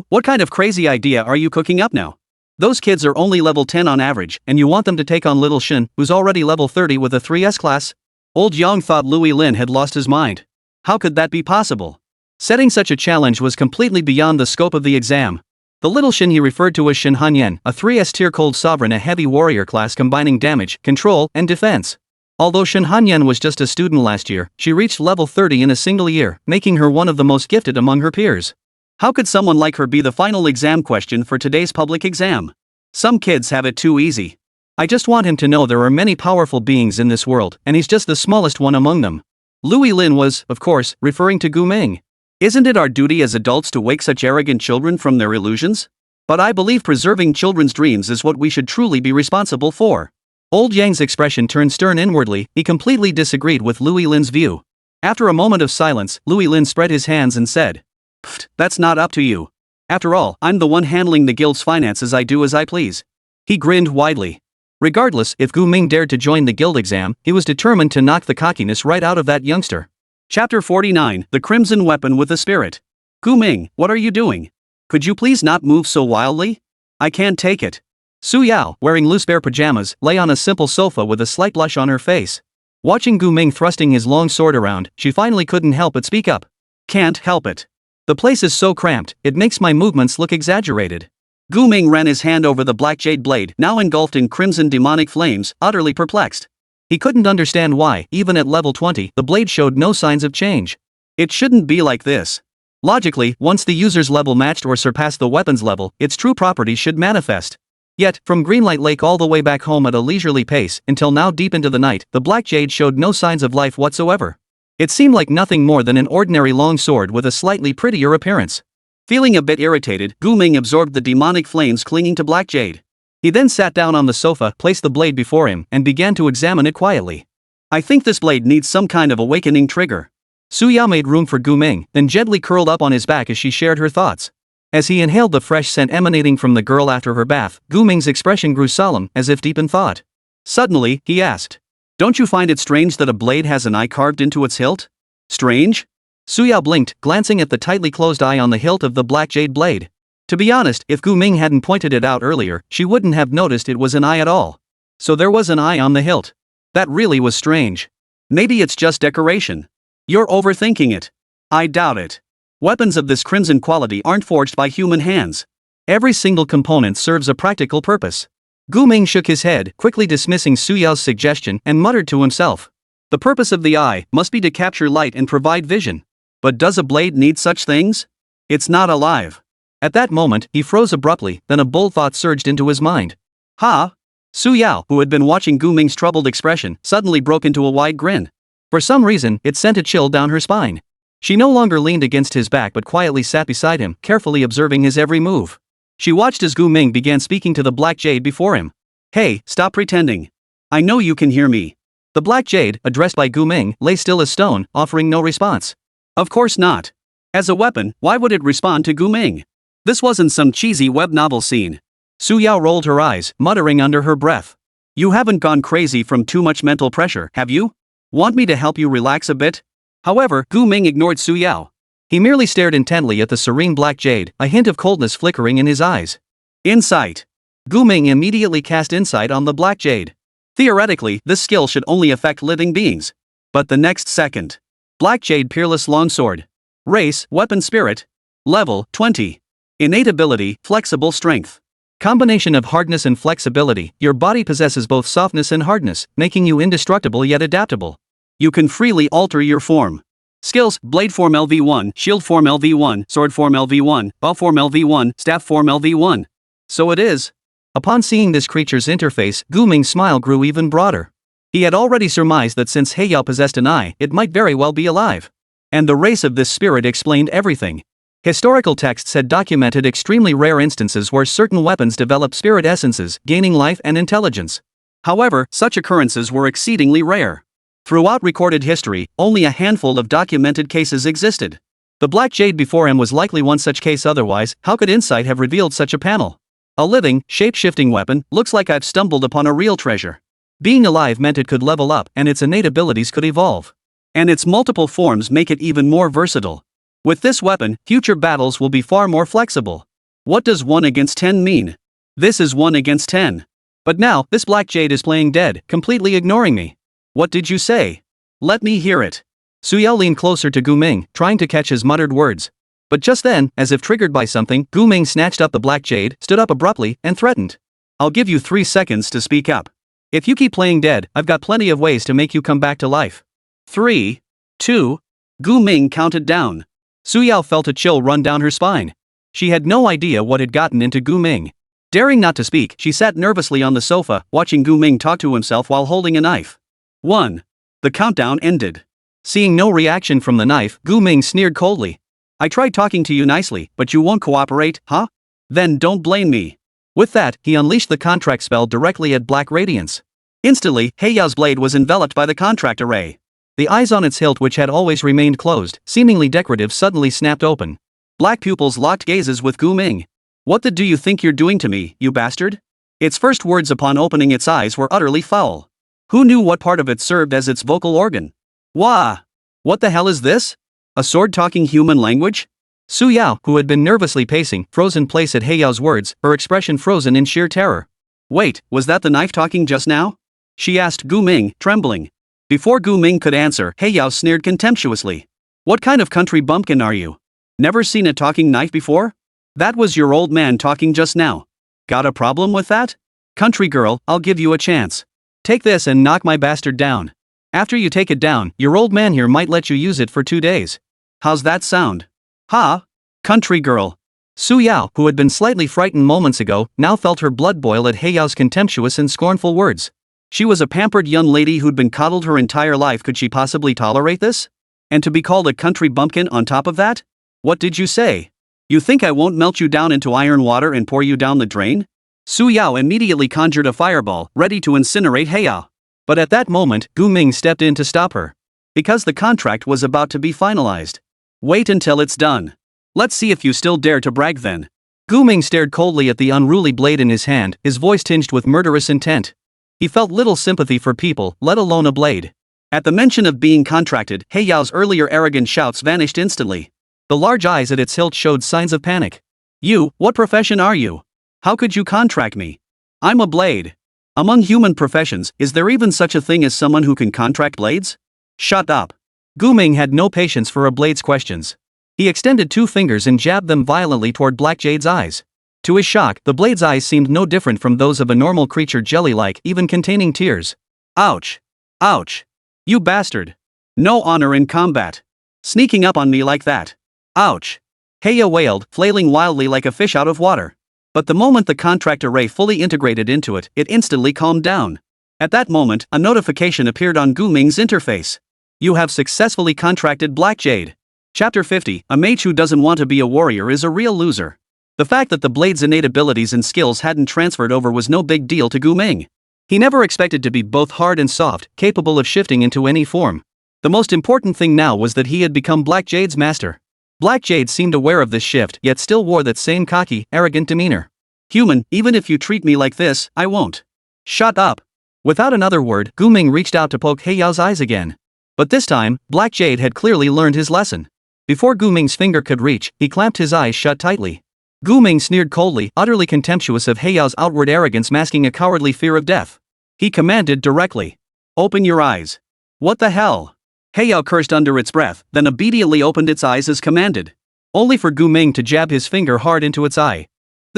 What kind of crazy idea are you cooking up now? Those kids are only level 10 on average, and you want them to take on Little Shen, who's already level 30 with a 3S class? Old Yang thought Louis Lin had lost his mind. How could that be possible? Setting such a challenge was completely beyond the scope of the exam. The Little Shen he referred to as Shen Hanyan, a 3S tier cold sovereign, a heavy warrior class combining damage, control, and defense. Although Shen Hanyan was just a student last year, she reached level 30 in a single year, making her one of the most gifted among her peers. How could someone like her be the final exam question for today's public exam? Some kids have it too easy. I just want him to know there are many powerful beings in this world, and he's just the smallest one among them. Louis Lin was, of course, referring to Gu Ming. Isn't it our duty as adults to wake such arrogant children from their illusions? But I believe preserving children's dreams is what we should truly be responsible for. Old Yang's expression turned stern inwardly. He completely disagreed with Louis Lin's view. After a moment of silence, Louis Lin spread his hands and said, "Pfft, that's not up to you. After all, I'm the one handling the guild's finances. I do as I please." He grinned widely. Regardless, if Gu Ming dared to join the guild exam, he was determined to knock the cockiness right out of that youngster. Chapter 49, The Crimson Weapon with a Spirit. Gu Ming, what are you doing? Could you please not move so wildly? I can't take it. Su Yao, wearing loose bare pajamas, lay on a simple sofa with a slight blush on her face. Watching Gu Ming thrusting his long sword around, she finally couldn't help but speak up. Can't help it. The place is so cramped, it makes my movements look exaggerated. Gu Ming ran his hand over the black jade blade, now engulfed in crimson demonic flames, utterly perplexed. He couldn't understand why, even at level 20, the blade showed no signs of change. It shouldn't be like this. Logically, once the user's level matched or surpassed the weapon's level, its true properties should manifest. Yet, from Greenlight Lake all the way back home at a leisurely pace, until now deep into the night, the black jade showed no signs of life whatsoever. It seemed like nothing more than an ordinary long sword with a slightly prettier appearance. Feeling a bit irritated, Gu Ming absorbed the demonic flames clinging to black jade. He then sat down on the sofa, placed the blade before him, and began to examine it quietly. I think this blade needs some kind of awakening trigger. Su Yao made room for Gu Ming, then gently curled up on his back as she shared her thoughts. As he inhaled the fresh scent emanating from the girl after her bath, Gu Ming's expression grew solemn, as if deep in thought. Suddenly, he asked, "Don't you find it strange that a blade has an eye carved into its hilt?" Strange? Su Yao blinked, glancing at the tightly closed eye on the hilt of the black jade blade. To be honest, if Gu Ming hadn't pointed it out earlier, she wouldn't have noticed it was an eye at all. So there was an eye on the hilt. That really was strange. Maybe it's just decoration. You're overthinking it. I doubt it. Weapons of this crimson quality aren't forged by human hands. Every single component serves a practical purpose. Gu Ming shook his head, quickly dismissing Su Yao's suggestion, and muttered to himself. The purpose of the eye must be to capture light and provide vision. But does a blade need such things? It's not alive. At that moment, he froze abruptly, then a bold thought surged into his mind. Ha! Su Yao, who had been watching Gu Ming's troubled expression, suddenly broke into a wide grin. For some reason, it sent a chill down her spine. She no longer leaned against his back but quietly sat beside him, carefully observing his every move. She watched as Gu Ming began speaking to the black jade before him. Hey, stop pretending. I know you can hear me. The black jade, addressed by Gu Ming, lay still as stone, offering no response. Of course not. As a weapon, why would it respond to Gu Ming? This wasn't some cheesy web novel scene. Su Yao rolled her eyes, muttering under her breath. You haven't gone crazy from too much mental pressure, have you? Want me to help you relax a bit? However, Gu Ming ignored Su Yao. He merely stared intently at the serene black jade, a hint of coldness flickering in his eyes. Insight. Gu Ming immediately cast insight on the black jade. Theoretically, this skill should only affect living beings. But the next second. Black jade peerless longsword. Race, weapon spirit. Level, 20. Innate ability, flexible strength. Combination of hardness and flexibility, your body possesses both softness and hardness, making you indestructible yet adaptable. You can freely alter your form. Skills: Blade form LV1, Shield form LV1, Sword form LV1, Bow form LV1, Staff form LV1. So it is. Upon seeing this creature's interface, Guming's smile grew even broader. He had already surmised that since Heiyao possessed an eye, it might very well be alive. And the race of this spirit explained everything. Historical texts had documented extremely rare instances where certain weapons developed spirit essences, gaining life and intelligence. However, such occurrences were exceedingly rare. Throughout recorded history, only a handful of documented cases existed. The black jade before him was likely one such case, otherwise, how could insight have revealed such a panel? A living, shape-shifting weapon. Looks like I've stumbled upon a real treasure. Being alive meant it could level up, and its innate abilities could evolve. And its multiple forms make it even more versatile. With this weapon, future battles will be far more flexible. What does 1 against 10 mean? This is 1 against 10. But now, this black jade is playing dead, completely ignoring me. What did you say? Let me hear it. Suyao leaned closer to Guming, trying to catch his muttered words. But just then, as if triggered by something, Guming snatched up the black jade, stood up abruptly, and threatened. I'll give you 3 seconds to speak up. If you keep playing dead, I've got plenty of ways to make you come back to life. 3, 2, Guming counted down. Suyao felt a chill run down her spine. She had no idea what had gotten into Guming. Daring not to speak, she sat nervously on the sofa, watching Guming talk to himself while holding a knife. 1. The countdown ended. Seeing no reaction from the knife, Guming sneered coldly. I tried talking to you nicely, but you won't cooperate, huh? Then don't blame me. With that, he unleashed the contract spell directly at Black Radiance. Instantly, Heiyao's blade was enveloped by the contract array. The eyes on its hilt, which had always remained closed, seemingly decorative, suddenly snapped open. Black pupils locked gazes with Guming. What the do you think you're doing to me, you bastard? Its first words upon opening its eyes were utterly foul. Who knew what part of it served as its vocal organ? Wah! What the hell is this? A sword talking human language? Suyao, who had been nervously pacing, froze in place at Heiyao's words, her expression frozen in sheer terror. Wait, was that the knife talking just now? She asked Guming, trembling. Before Guming could answer, Heiyao sneered contemptuously. What kind of country bumpkin are you? Never seen a talking knife before? That was your old man talking just now. Got a problem with that? Country girl, I'll give you a chance. Take this and knock my bastard down. After you take it down, your old man here might let you use it for 2 days. How's that sound? Ha! Country girl. Suyao, who had been slightly frightened moments ago, now felt her blood boil at Heiyao's contemptuous and scornful words. She was a pampered young lady who'd been coddled her entire life. Could she possibly tolerate this? And to be called a country bumpkin on top of that? What did you say? You think I won't melt you down into iron water and pour you down the drain? Suyao immediately conjured a fireball, ready to incinerate Heiyao. But at that moment, Guming stepped in to stop her. Because the contract was about to be finalized. Wait until it's done. Let's see if you still dare to brag then. Guming stared coldly at the unruly blade in his hand, his voice tinged with murderous intent. He felt little sympathy for people, let alone a blade. At the mention of being contracted, Heiyao's earlier arrogant shouts vanished instantly. The large eyes at its hilt showed signs of panic. You, what profession are you? How could you contract me? I'm a blade. Among human professions, is there even such a thing as someone who can contract blades? Shut up. Guming had no patience for a blade's questions. He extended 2 fingers and jabbed them violently toward Black Jade's eyes. To his shock, the blade's eyes seemed no different from those of a normal creature, jelly-like, even containing tears. Ouch. Ouch. You bastard. No honor in combat. Sneaking up on me like that. Ouch. Heiyao wailed, flailing wildly like a fish out of water. But the moment the contract array fully integrated into it, it instantly calmed down. At that moment, a notification appeared on Guming's interface. You have successfully contracted Black Jade. Chapter 50, a mage who doesn't want to be a warrior is a real loser. The fact that the blade's innate abilities and skills hadn't transferred over was no big deal to Guming. He never expected to be both hard and soft, capable of shifting into any form. The most important thing now was that he had become Black Jade's master. Black Jade seemed aware of this shift, yet still wore that same cocky, arrogant demeanor. Human, even if you treat me like this, I won't. Shut up. Without another word, Guming reached out to poke Heiyao's eyes again. But this time, Black Jade had clearly learned his lesson. Before Guming's finger could reach, he clamped his eyes shut tightly. Guming sneered coldly, utterly contemptuous of Heiyao's outward arrogance masking a cowardly fear of death. He commanded directly. Open your eyes. What the hell? Heiyao cursed under its breath, then obediently opened its eyes as commanded. Only for Guming to jab his finger hard into its eye.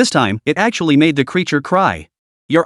This time, it actually made the creature cry. You're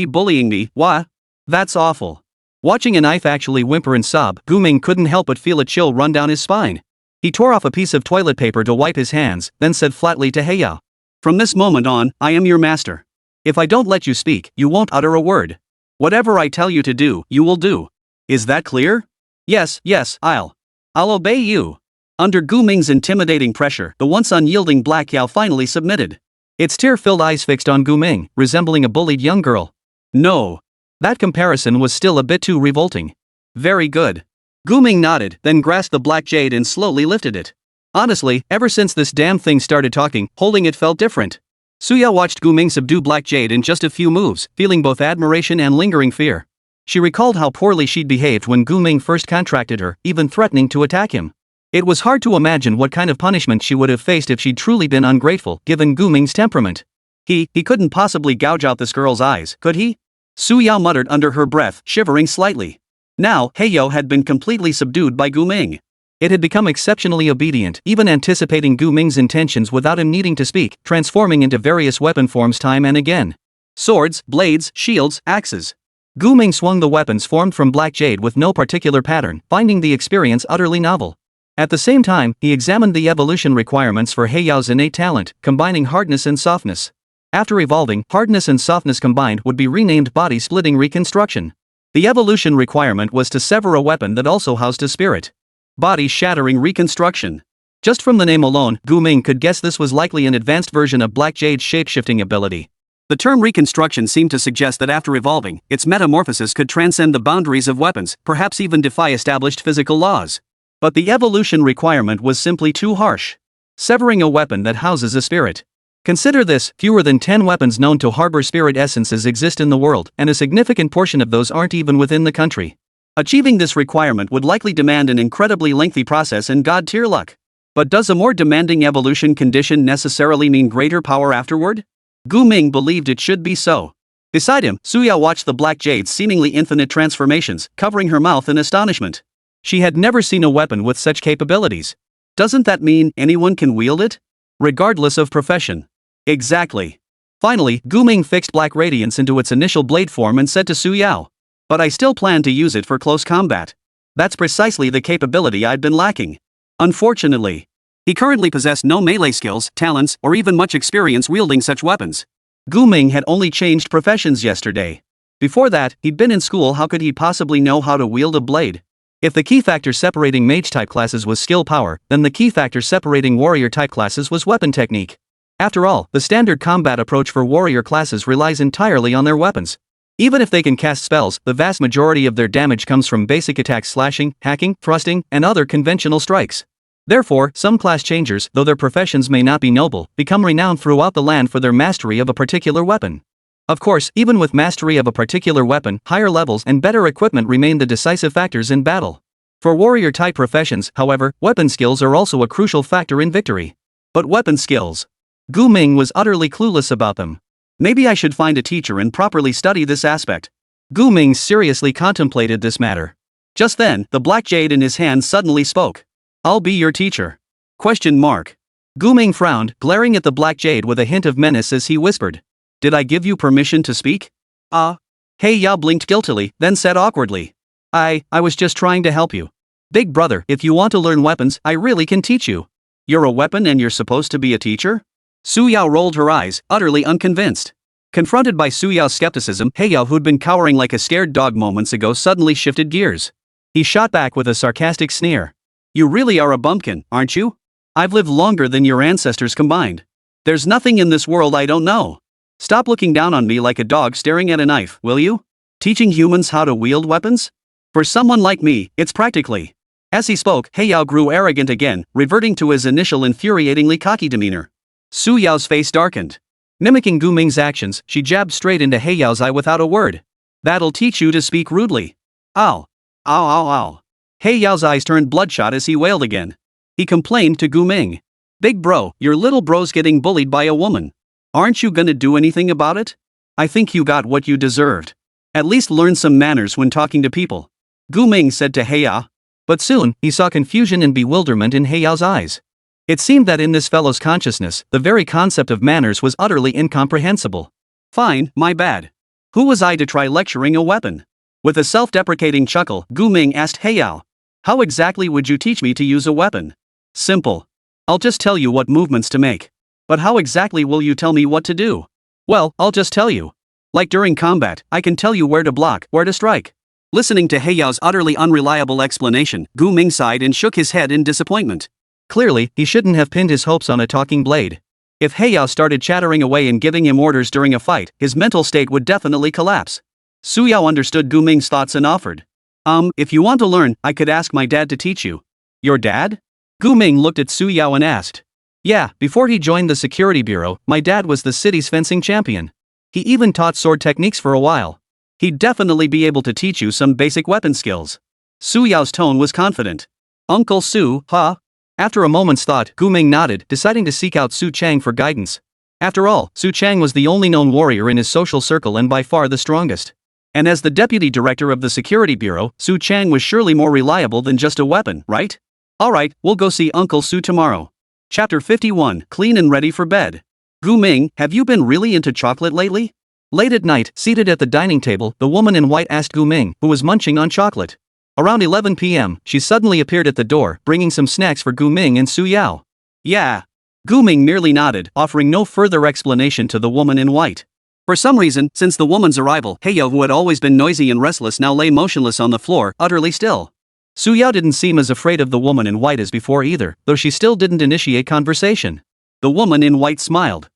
bullying me, wha? That's awful. Watching a knife actually whimper and sob, Guming couldn't help but feel a chill run down his spine. He tore off a piece of toilet paper to wipe his hands, then said flatly to Heiyao. From this moment on, I am your master. If I don't let you speak, you won't utter a word. Whatever I tell you to do, you will do. Is that clear? Yes, I'll obey you. Under Guming's intimidating pressure, the once unyielding Black Yao finally submitted. Its tear-filled eyes fixed on Guming, resembling a bullied young girl. No. That comparison was still a bit too revolting. Very good. Guming nodded, then grasped the black jade and slowly lifted it. Honestly, ever since this damn thing started talking, holding it felt different. Suya watched Guming subdue Black Jade in just a few moves, feeling both admiration and lingering fear. She recalled how poorly she'd behaved when Guming first contracted her, even threatening to attack him. It was hard to imagine what kind of punishment she would have faced if she'd truly been ungrateful, given Guming's temperament. He couldn't possibly gouge out this girl's eyes, could he? Suya muttered under her breath, shivering slightly. Now, Heiyao had been completely subdued by Guming. It had become exceptionally obedient, even anticipating Guming's intentions without him needing to speak, transforming into various weapon forms time and again. Swords, blades, shields, axes. Guming swung the weapons formed from Black Jade with no particular pattern, finding the experience utterly novel. At the same time, he examined the evolution requirements for Heiyao's innate talent, combining hardness and softness. After evolving, hardness and softness combined would be renamed body-splitting reconstruction. The evolution requirement was to sever a weapon that also housed a spirit. Body-shattering reconstruction. Just from the name alone, Guming could guess this was likely an advanced version of Black Jade's shape-shifting ability. The term reconstruction seemed to suggest that after evolving, its metamorphosis could transcend the boundaries of weapons, perhaps even defy established physical laws. But the evolution requirement was simply too harsh. Severing a weapon that houses a spirit. Consider this, fewer than 10 weapons known to harbor spirit essences exist in the world, and a significant portion of those aren't even within the country. Achieving this requirement would likely demand an incredibly lengthy process and god-tier luck. But does a more demanding evolution condition necessarily mean greater power afterward? Guming believed it should be so. Beside him, Suya watched the Black Jade's seemingly infinite transformations, covering her mouth in astonishment. She had never seen a weapon with such capabilities. Doesn't that mean anyone can wield it? Regardless of profession. Exactly. Finally, Guming fixed Black Radiance into its initial blade form and said to Suyao. But I still plan to use it for close combat. That's precisely the capability I'd been lacking. Unfortunately. He currently possessed no melee skills, talents, or even much experience wielding such weapons. Guming had only changed professions yesterday. Before that, he'd been in school. How could he possibly know how to wield a blade? If the key factor separating mage-type classes was skill power, then the key factor separating warrior-type classes was weapon technique. After all, the standard combat approach for warrior classes relies entirely on their weapons. Even if they can cast spells, the vast majority of their damage comes from basic attacks, slashing, hacking, thrusting, and other conventional strikes. Therefore, some class changers, though their professions may not be noble, become renowned throughout the land for their mastery of a particular weapon. Of course, even with mastery of a particular weapon, higher levels and better equipment remain the decisive factors in battle. For warrior-type professions, however, weapon skills are also a crucial factor in victory. But weapon skills? Guming was utterly clueless about them. Maybe I should find a teacher and properly study this aspect. Guming seriously contemplated this matter. Just then, the Black Jade in his hand suddenly spoke. I'll be your teacher. ? Guming frowned, glaring at the Black Jade with a hint of menace as he whispered. Did I give you permission to speak? Heiyao blinked guiltily, then said awkwardly. I was just trying to help you. Big brother, if you want to learn weapons, I really can teach you. You're a weapon and you're supposed to be a teacher? Suyao rolled her eyes, utterly unconvinced. Confronted by Suyao's skepticism, Heiyao, who'd been cowering like a scared dog moments ago, suddenly shifted gears. He shot back with a sarcastic sneer. You really are a bumpkin, aren't you? I've lived longer than your ancestors combined. There's nothing in this world I don't know. Stop looking down on me like a dog staring at a knife, will you? Teaching humans how to wield weapons? For someone like me, it's practically. As he spoke, Heiyao grew arrogant again, reverting to his initial infuriatingly cocky demeanor. Suyao's face darkened. Mimicking Guming's actions, she jabbed straight into Heiyao's eye without a word. That'll teach you to speak rudely. Ow. Ow ow ow. Heiyao's eyes turned bloodshot as he wailed again. He complained to Guming. Big bro, your little bro's getting bullied by a woman. Aren't you gonna do anything about it? I think you got what you deserved. At least learn some manners when talking to people. Guming said to Heiyao. But soon, he saw confusion and bewilderment in Heiyao's eyes. It seemed that in this fellow's consciousness, the very concept of manners was utterly incomprehensible. Fine, my bad. Who was I to try lecturing a weapon? With a self-deprecating chuckle, Gu Ming asked Heiyao. How exactly would you teach me to use a weapon? Simple. I'll just tell you what movements to make. But how exactly will you tell me what to do? Well, I'll just tell you. Like during combat, I can tell you where to block, where to strike. Listening to Heiyao's utterly unreliable explanation, Gu Ming sighed and shook his head in disappointment. Clearly, he shouldn't have pinned his hopes on a talking blade. If Heiyao started chattering away and giving him orders during a fight, his mental state would definitely collapse. Su Yao understood Gu Ming's thoughts and offered. If you want to learn, I could ask my dad to teach you. Your dad? Gu Ming looked at Su Yao and asked. Yeah, before he joined the security bureau, my dad was the city's fencing champion. He even taught sword techniques for a while. He'd definitely be able to teach you some basic weapon skills. Su Yao's tone was confident. Uncle Su, huh? After a moment's thought, Gu Ming nodded, deciding to seek out Su Chang for guidance. After all, Su Chang was the only known warrior in his social circle and by far the strongest. And as the deputy director of the security bureau, Su Chang was surely more reliable than just a weapon, right? Alright, we'll go see Uncle Su tomorrow. Chapter 51, Clean and Ready for Bed. Gu Ming, have you been really into chocolate lately? Late at night, seated at the dining table, the woman in white asked Gu Ming, who was munching on chocolate. Around 11 p.m., she suddenly appeared at the door, bringing some snacks for Gu Ming and Su Yao. Yeah. Gu Ming merely nodded, offering no further explanation to the woman in white. For some reason, since the woman's arrival, Heiyao, who had always been noisy and restless, now lay motionless on the floor, utterly still. Su Yao didn't seem as afraid of the woman in white as before either, though she still didn't initiate conversation. The woman in white smiled.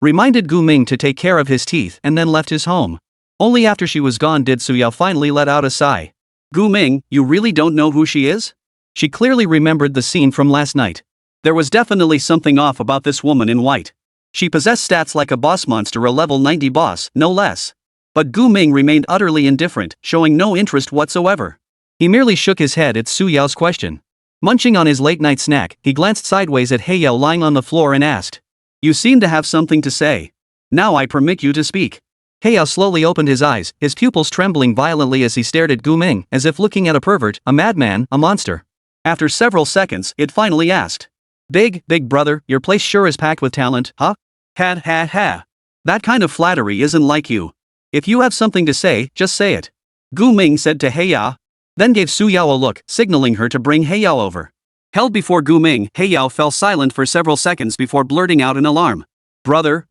Reminded Gu Ming to take care of his teeth and then left his home. Only after she was gone did Su Yao finally let out a sigh. Gu Ming, you really don't know who she is? She clearly remembered the scene from last night. There was definitely something off about this woman in white. She possessed stats like a boss monster, a level 90 boss, no less. But Gu Ming remained utterly indifferent, showing no interest whatsoever. He merely shook his head at Su Yao's question. Munching on his late-night snack, he glanced sideways at Heiyao lying on the floor and asked. You seem to have something to say. Now I permit you to speak. Heiyao slowly opened his eyes, his pupils trembling violently as he stared at Gu Ming, as if looking at a pervert, a madman, a monster. After several seconds, it finally asked. Big brother, your place sure is packed with talent, huh? Ha. That kind of flattery isn't like you. If you have something to say, just say it. Gu Ming said to Heiyao. Then gave Su Yao a look, signaling her to bring Heiyao over. Held before Gu Ming, Heiyao fell silent for several seconds before blurting out in alarm. Brother,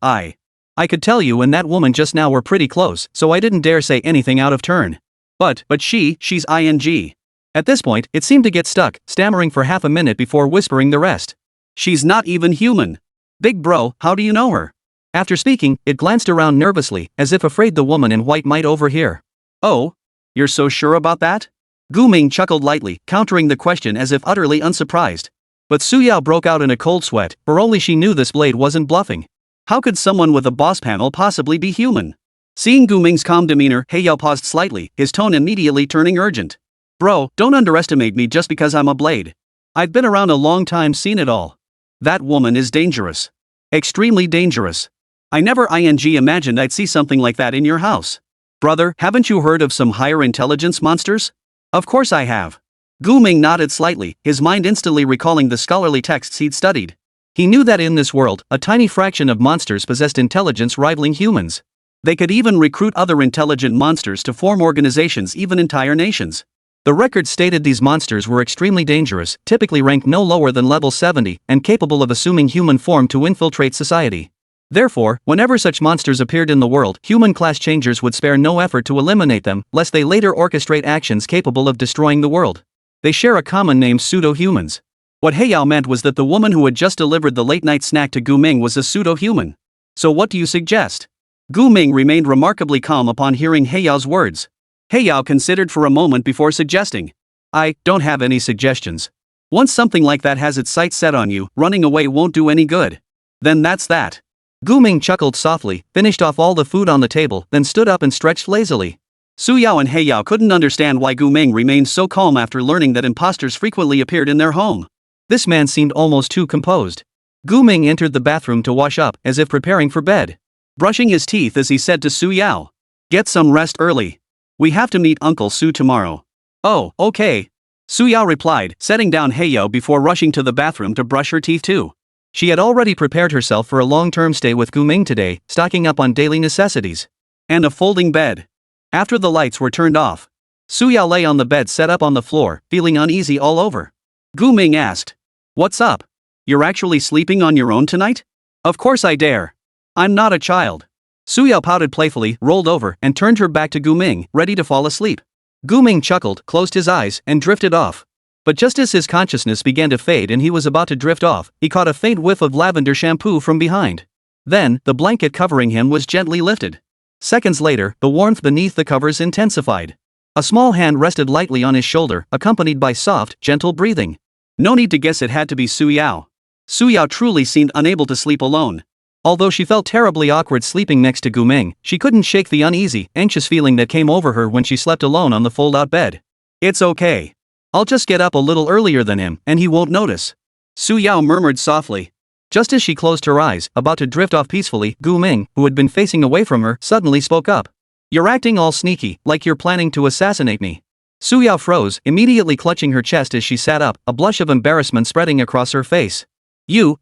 I could tell you and that woman just now were pretty close, so I didn't dare say anything out of turn. But she's ing. At this point, it seemed to get stuck, stammering for half a minute before whispering the rest. She's not even human. Big bro, how do you know her? After speaking, it glanced around nervously, as if afraid the woman in white might overhear. Oh? You're so sure about that? Gu Ming chuckled lightly, countering the question as if utterly unsurprised. But Su Yao broke out in a cold sweat, for only she knew this blade wasn't bluffing. How could someone with a boss panel possibly be human? Seeing Gu Ming's calm demeanor, Heiyao paused slightly, his tone immediately turning urgent. Bro, don't underestimate me just because I'm a blade. I've been around a long time, seen it all. That woman is dangerous. Extremely dangerous. I never imagined I'd see something like that in your house. Brother, haven't you heard of some higher intelligence monsters? Of course I have. Gu Ming nodded slightly, his mind instantly recalling the scholarly texts he'd studied. He knew that in this world, a tiny fraction of monsters possessed intelligence rivaling humans. They could even recruit other intelligent monsters to form organizations, even entire nations. The record stated these monsters were extremely dangerous, typically ranked no lower than level 70, and capable of assuming human form to infiltrate society. Therefore, whenever such monsters appeared in the world, human class changers would spare no effort to eliminate them, lest they later orchestrate actions capable of destroying the world. They share a common name: pseudo-humans. What Heiyao meant was that the woman who had just delivered the late-night snack to Gu Ming was a pseudo-human. So what do you suggest? Gu Ming remained remarkably calm upon hearing Heiyao's words. Heiyao considered for a moment before suggesting. I don't have any suggestions. Once something like that has its sights set on you, running away won't do any good. Then that's that. Gu Ming chuckled softly, finished off all the food on the table, then stood up and stretched lazily. Su Yao and Heiyao couldn't understand why Gu Ming remained so calm after learning that imposters frequently appeared in their home. This man seemed almost too composed. Gu Ming entered the bathroom to wash up, as if preparing for bed. Brushing his teeth as he said to Su Yao. Get some rest early. We have to meet Uncle Su tomorrow. Oh, okay. Su Yao replied, setting down Heyo before rushing to the bathroom to brush her teeth too. She had already prepared herself for a long-term stay with Guming today, stocking up on daily necessities. And a folding bed. After the lights were turned off, Su Yao lay on the bed set up on the floor, feeling uneasy all over. Guming asked, "What's up? You're actually sleeping on your own tonight?" "Of course I dare. I'm not a child." Su Yao pouted playfully, rolled over, and turned her back to Guming, ready to fall asleep. Guming chuckled, closed his eyes, and drifted off. But just as his consciousness began to fade and he was about to drift off, he caught a faint whiff of lavender shampoo from behind. Then, the blanket covering him was gently lifted. Seconds later, the warmth beneath the covers intensified. A small hand rested lightly on his shoulder, accompanied by soft, gentle breathing. No need to guess it had to be Su Yao. Su Yao truly seemed unable to sleep alone. Although she felt terribly awkward sleeping next to Guming, she couldn't shake the uneasy, anxious feeling that came over her when she slept alone on the fold-out bed. "It's okay. I'll just get up a little earlier than him, and he won't notice," Su Yao murmured softly. Just as she closed her eyes, about to drift off peacefully, Guming, who had been facing away from her, suddenly spoke up. "You're acting all sneaky, like you're planning to assassinate me." Su Yao froze, immediately clutching her chest as she sat up, a blush of embarrassment spreading across her face.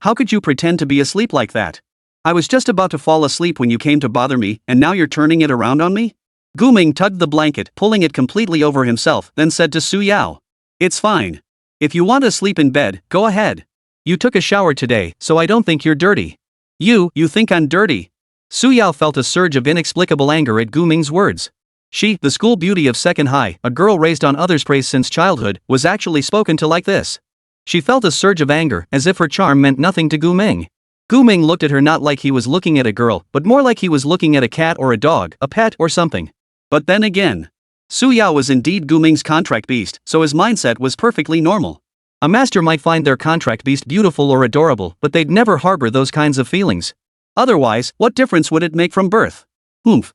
How could you pretend to be asleep like that? I was just about to fall asleep when you came to bother me, and now you're turning it around on me?" Guming tugged the blanket, pulling it completely over himself, then said to Su Yao, "It's fine. If you want to sleep in bed, go ahead. You took a shower today, so I don't think you're dirty." You think I'm dirty?" Su Yao felt a surge of inexplicable anger at Guming's words. She, the school beauty of second high, a girl raised on others' praise since childhood, was actually spoken to like this. She felt a surge of anger, as if her charm meant nothing to Guming. Guming looked at her not like he was looking at a girl, but more like he was looking at a cat or a dog, a pet or something. But then again, Su Yao was indeed Guming's contract beast, so his mindset was perfectly normal. A master might find their contract beast beautiful or adorable, but they'd never harbor those kinds of feelings. Otherwise, what difference would it make from birth?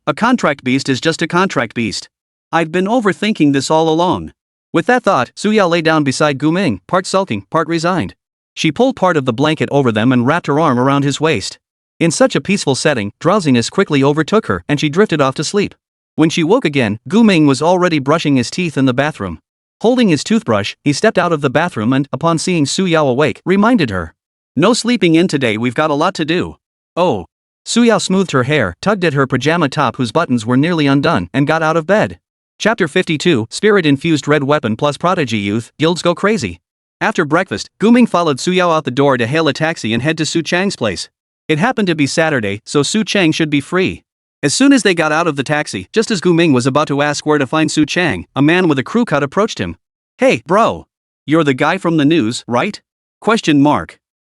A contract beast is just a contract beast. I've been overthinking this all along. With that thought, Su Yao lay down beside Guming, part sulking, part resigned. She pulled part of the blanket over them and wrapped her arm around his waist. In such a peaceful setting, drowsiness quickly overtook her and she drifted off to sleep. When she woke again, Guming was already brushing his teeth in the bathroom. Holding his toothbrush, he stepped out of the bathroom and, upon seeing Su Yao awake, reminded her. "No sleeping in today, we've got a lot to do." "Oh." Su Yao smoothed her hair, tugged at her pajama top whose buttons were nearly undone, and got out of bed. Chapter 52, Spirit-Infused Red Weapon plus Prodigy Youth, Guilds Go Crazy. After breakfast, Guming followed Su Yao out the door to hail a taxi and head to Su Chang's place. It happened to be Saturday, so Su Chang should be free. As soon as they got out of the taxi, just as Guming was about to ask where to find Su Chang, a man with a crew cut approached him. "Hey, bro. You're the guy from the news, right?"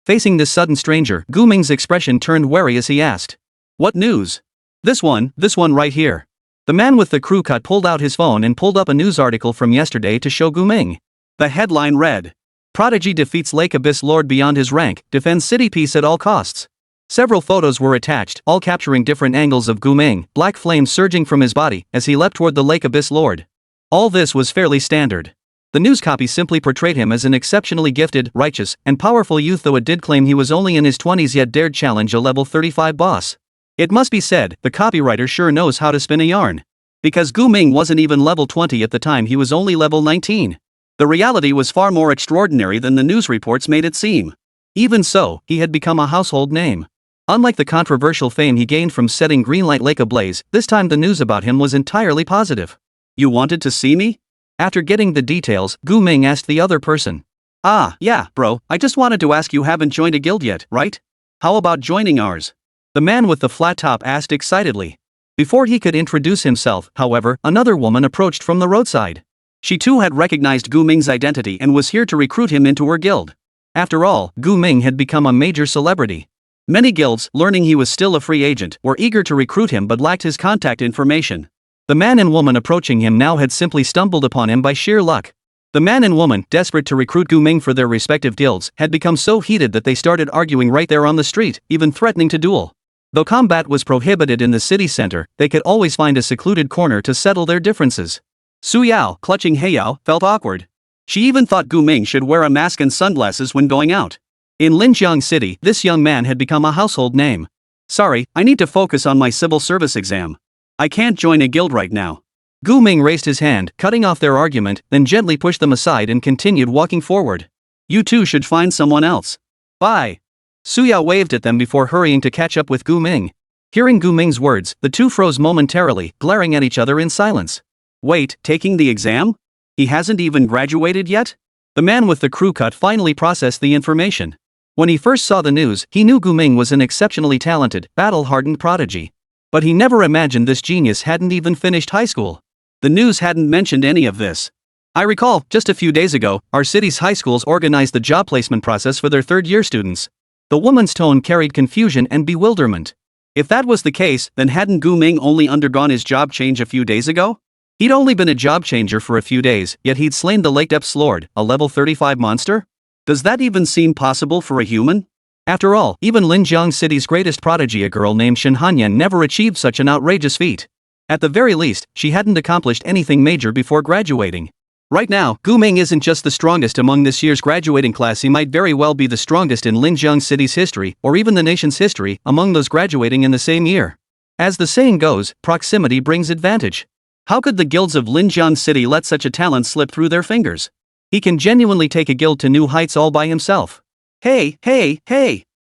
Facing this sudden stranger, Guming's expression turned wary as he asked. "What news?" This one right here." The man with the crew cut pulled out his phone and pulled up a news article from yesterday to show Guming. The headline read, "Prodigy defeats Lake Abyss Lord beyond his rank, defends city peace at all costs." Several photos were attached, all capturing different angles of Guming, black flames surging from his body as he leapt toward the Lake Abyss Lord. All this was fairly standard. The news copy simply portrayed him as an exceptionally gifted, righteous, and powerful youth, though it did claim he was only in his 20s yet dared challenge a level 35 boss. It must be said, the copywriter sure knows how to spin a yarn. Because Guming wasn't even level 20 at the time, he was only level 19. The reality was far more extraordinary than the news reports made it seem. Even so, he had become a household name. Unlike the controversial fame he gained from setting Greenlight Lake ablaze, this time the news about him was entirely positive. "You wanted to see me?" After getting the details, Guming asked the other person. Yeah, bro, I just wanted to ask, you haven't joined a guild yet, right? How about joining ours?" The man with the flat top asked excitedly. Before he could introduce himself, however, another woman approached from the roadside. She too had recognized Guming's identity and was here to recruit him into her guild. After all, Guming had become a major celebrity. Many guilds, learning he was still a free agent, were eager to recruit him but lacked his contact information. The man and woman approaching him now had simply stumbled upon him by sheer luck. The man and woman, desperate to recruit Guming for their respective guilds, had become so heated that they started arguing right there on the street, even threatening to duel. Though combat was prohibited in the city center, they could always find a secluded corner to settle their differences. Su Yao, clutching Heyo, felt awkward. She even thought Guming should wear a mask and sunglasses when going out. In Linjiang City, this young man had become a household name. "Sorry, I need to focus on my civil service exam. I can't join a guild right now." Gu Ming raised his hand, cutting off their argument, then gently pushed them aside and continued walking forward. You two should find someone else. Bye. Su Yao waved at them before hurrying to catch up with Gu Ming. Hearing Gu Ming's words, the two froze momentarily, glaring at each other in silence. Wait, taking the exam? He hasn't even graduated yet? The man with the crew cut finally processed the information. When he first saw the news, he knew Gu Ming was an exceptionally talented, battle-hardened prodigy. But he never imagined this genius hadn't even finished high school. The news hadn't mentioned any of this. I recall, just a few days ago, our city's high schools organized the job placement process for their third-year students. The woman's tone carried confusion and bewilderment. If that was the case, then hadn't Gu Ming only undergone his job change a few days ago? He'd only been a job changer for a few days, yet he'd slain the Lake Depths Lord, a level 35 monster? Does that even seem possible for a human? After all, even Linjiang City's greatest prodigy, a girl named Shen Hanyan, never achieved such an outrageous feat. At the very least, she hadn't accomplished anything major before graduating. Right now, Gu Ming isn't just the strongest among this year's graduating class, he might very well be the strongest in Linjiang City's history, or even the nation's history, among those graduating in the same year. As the saying goes, proximity brings advantage. How could the guilds of Linjiang City let such a talent slip through their fingers? He can genuinely take a guild to new heights all by himself. Hey!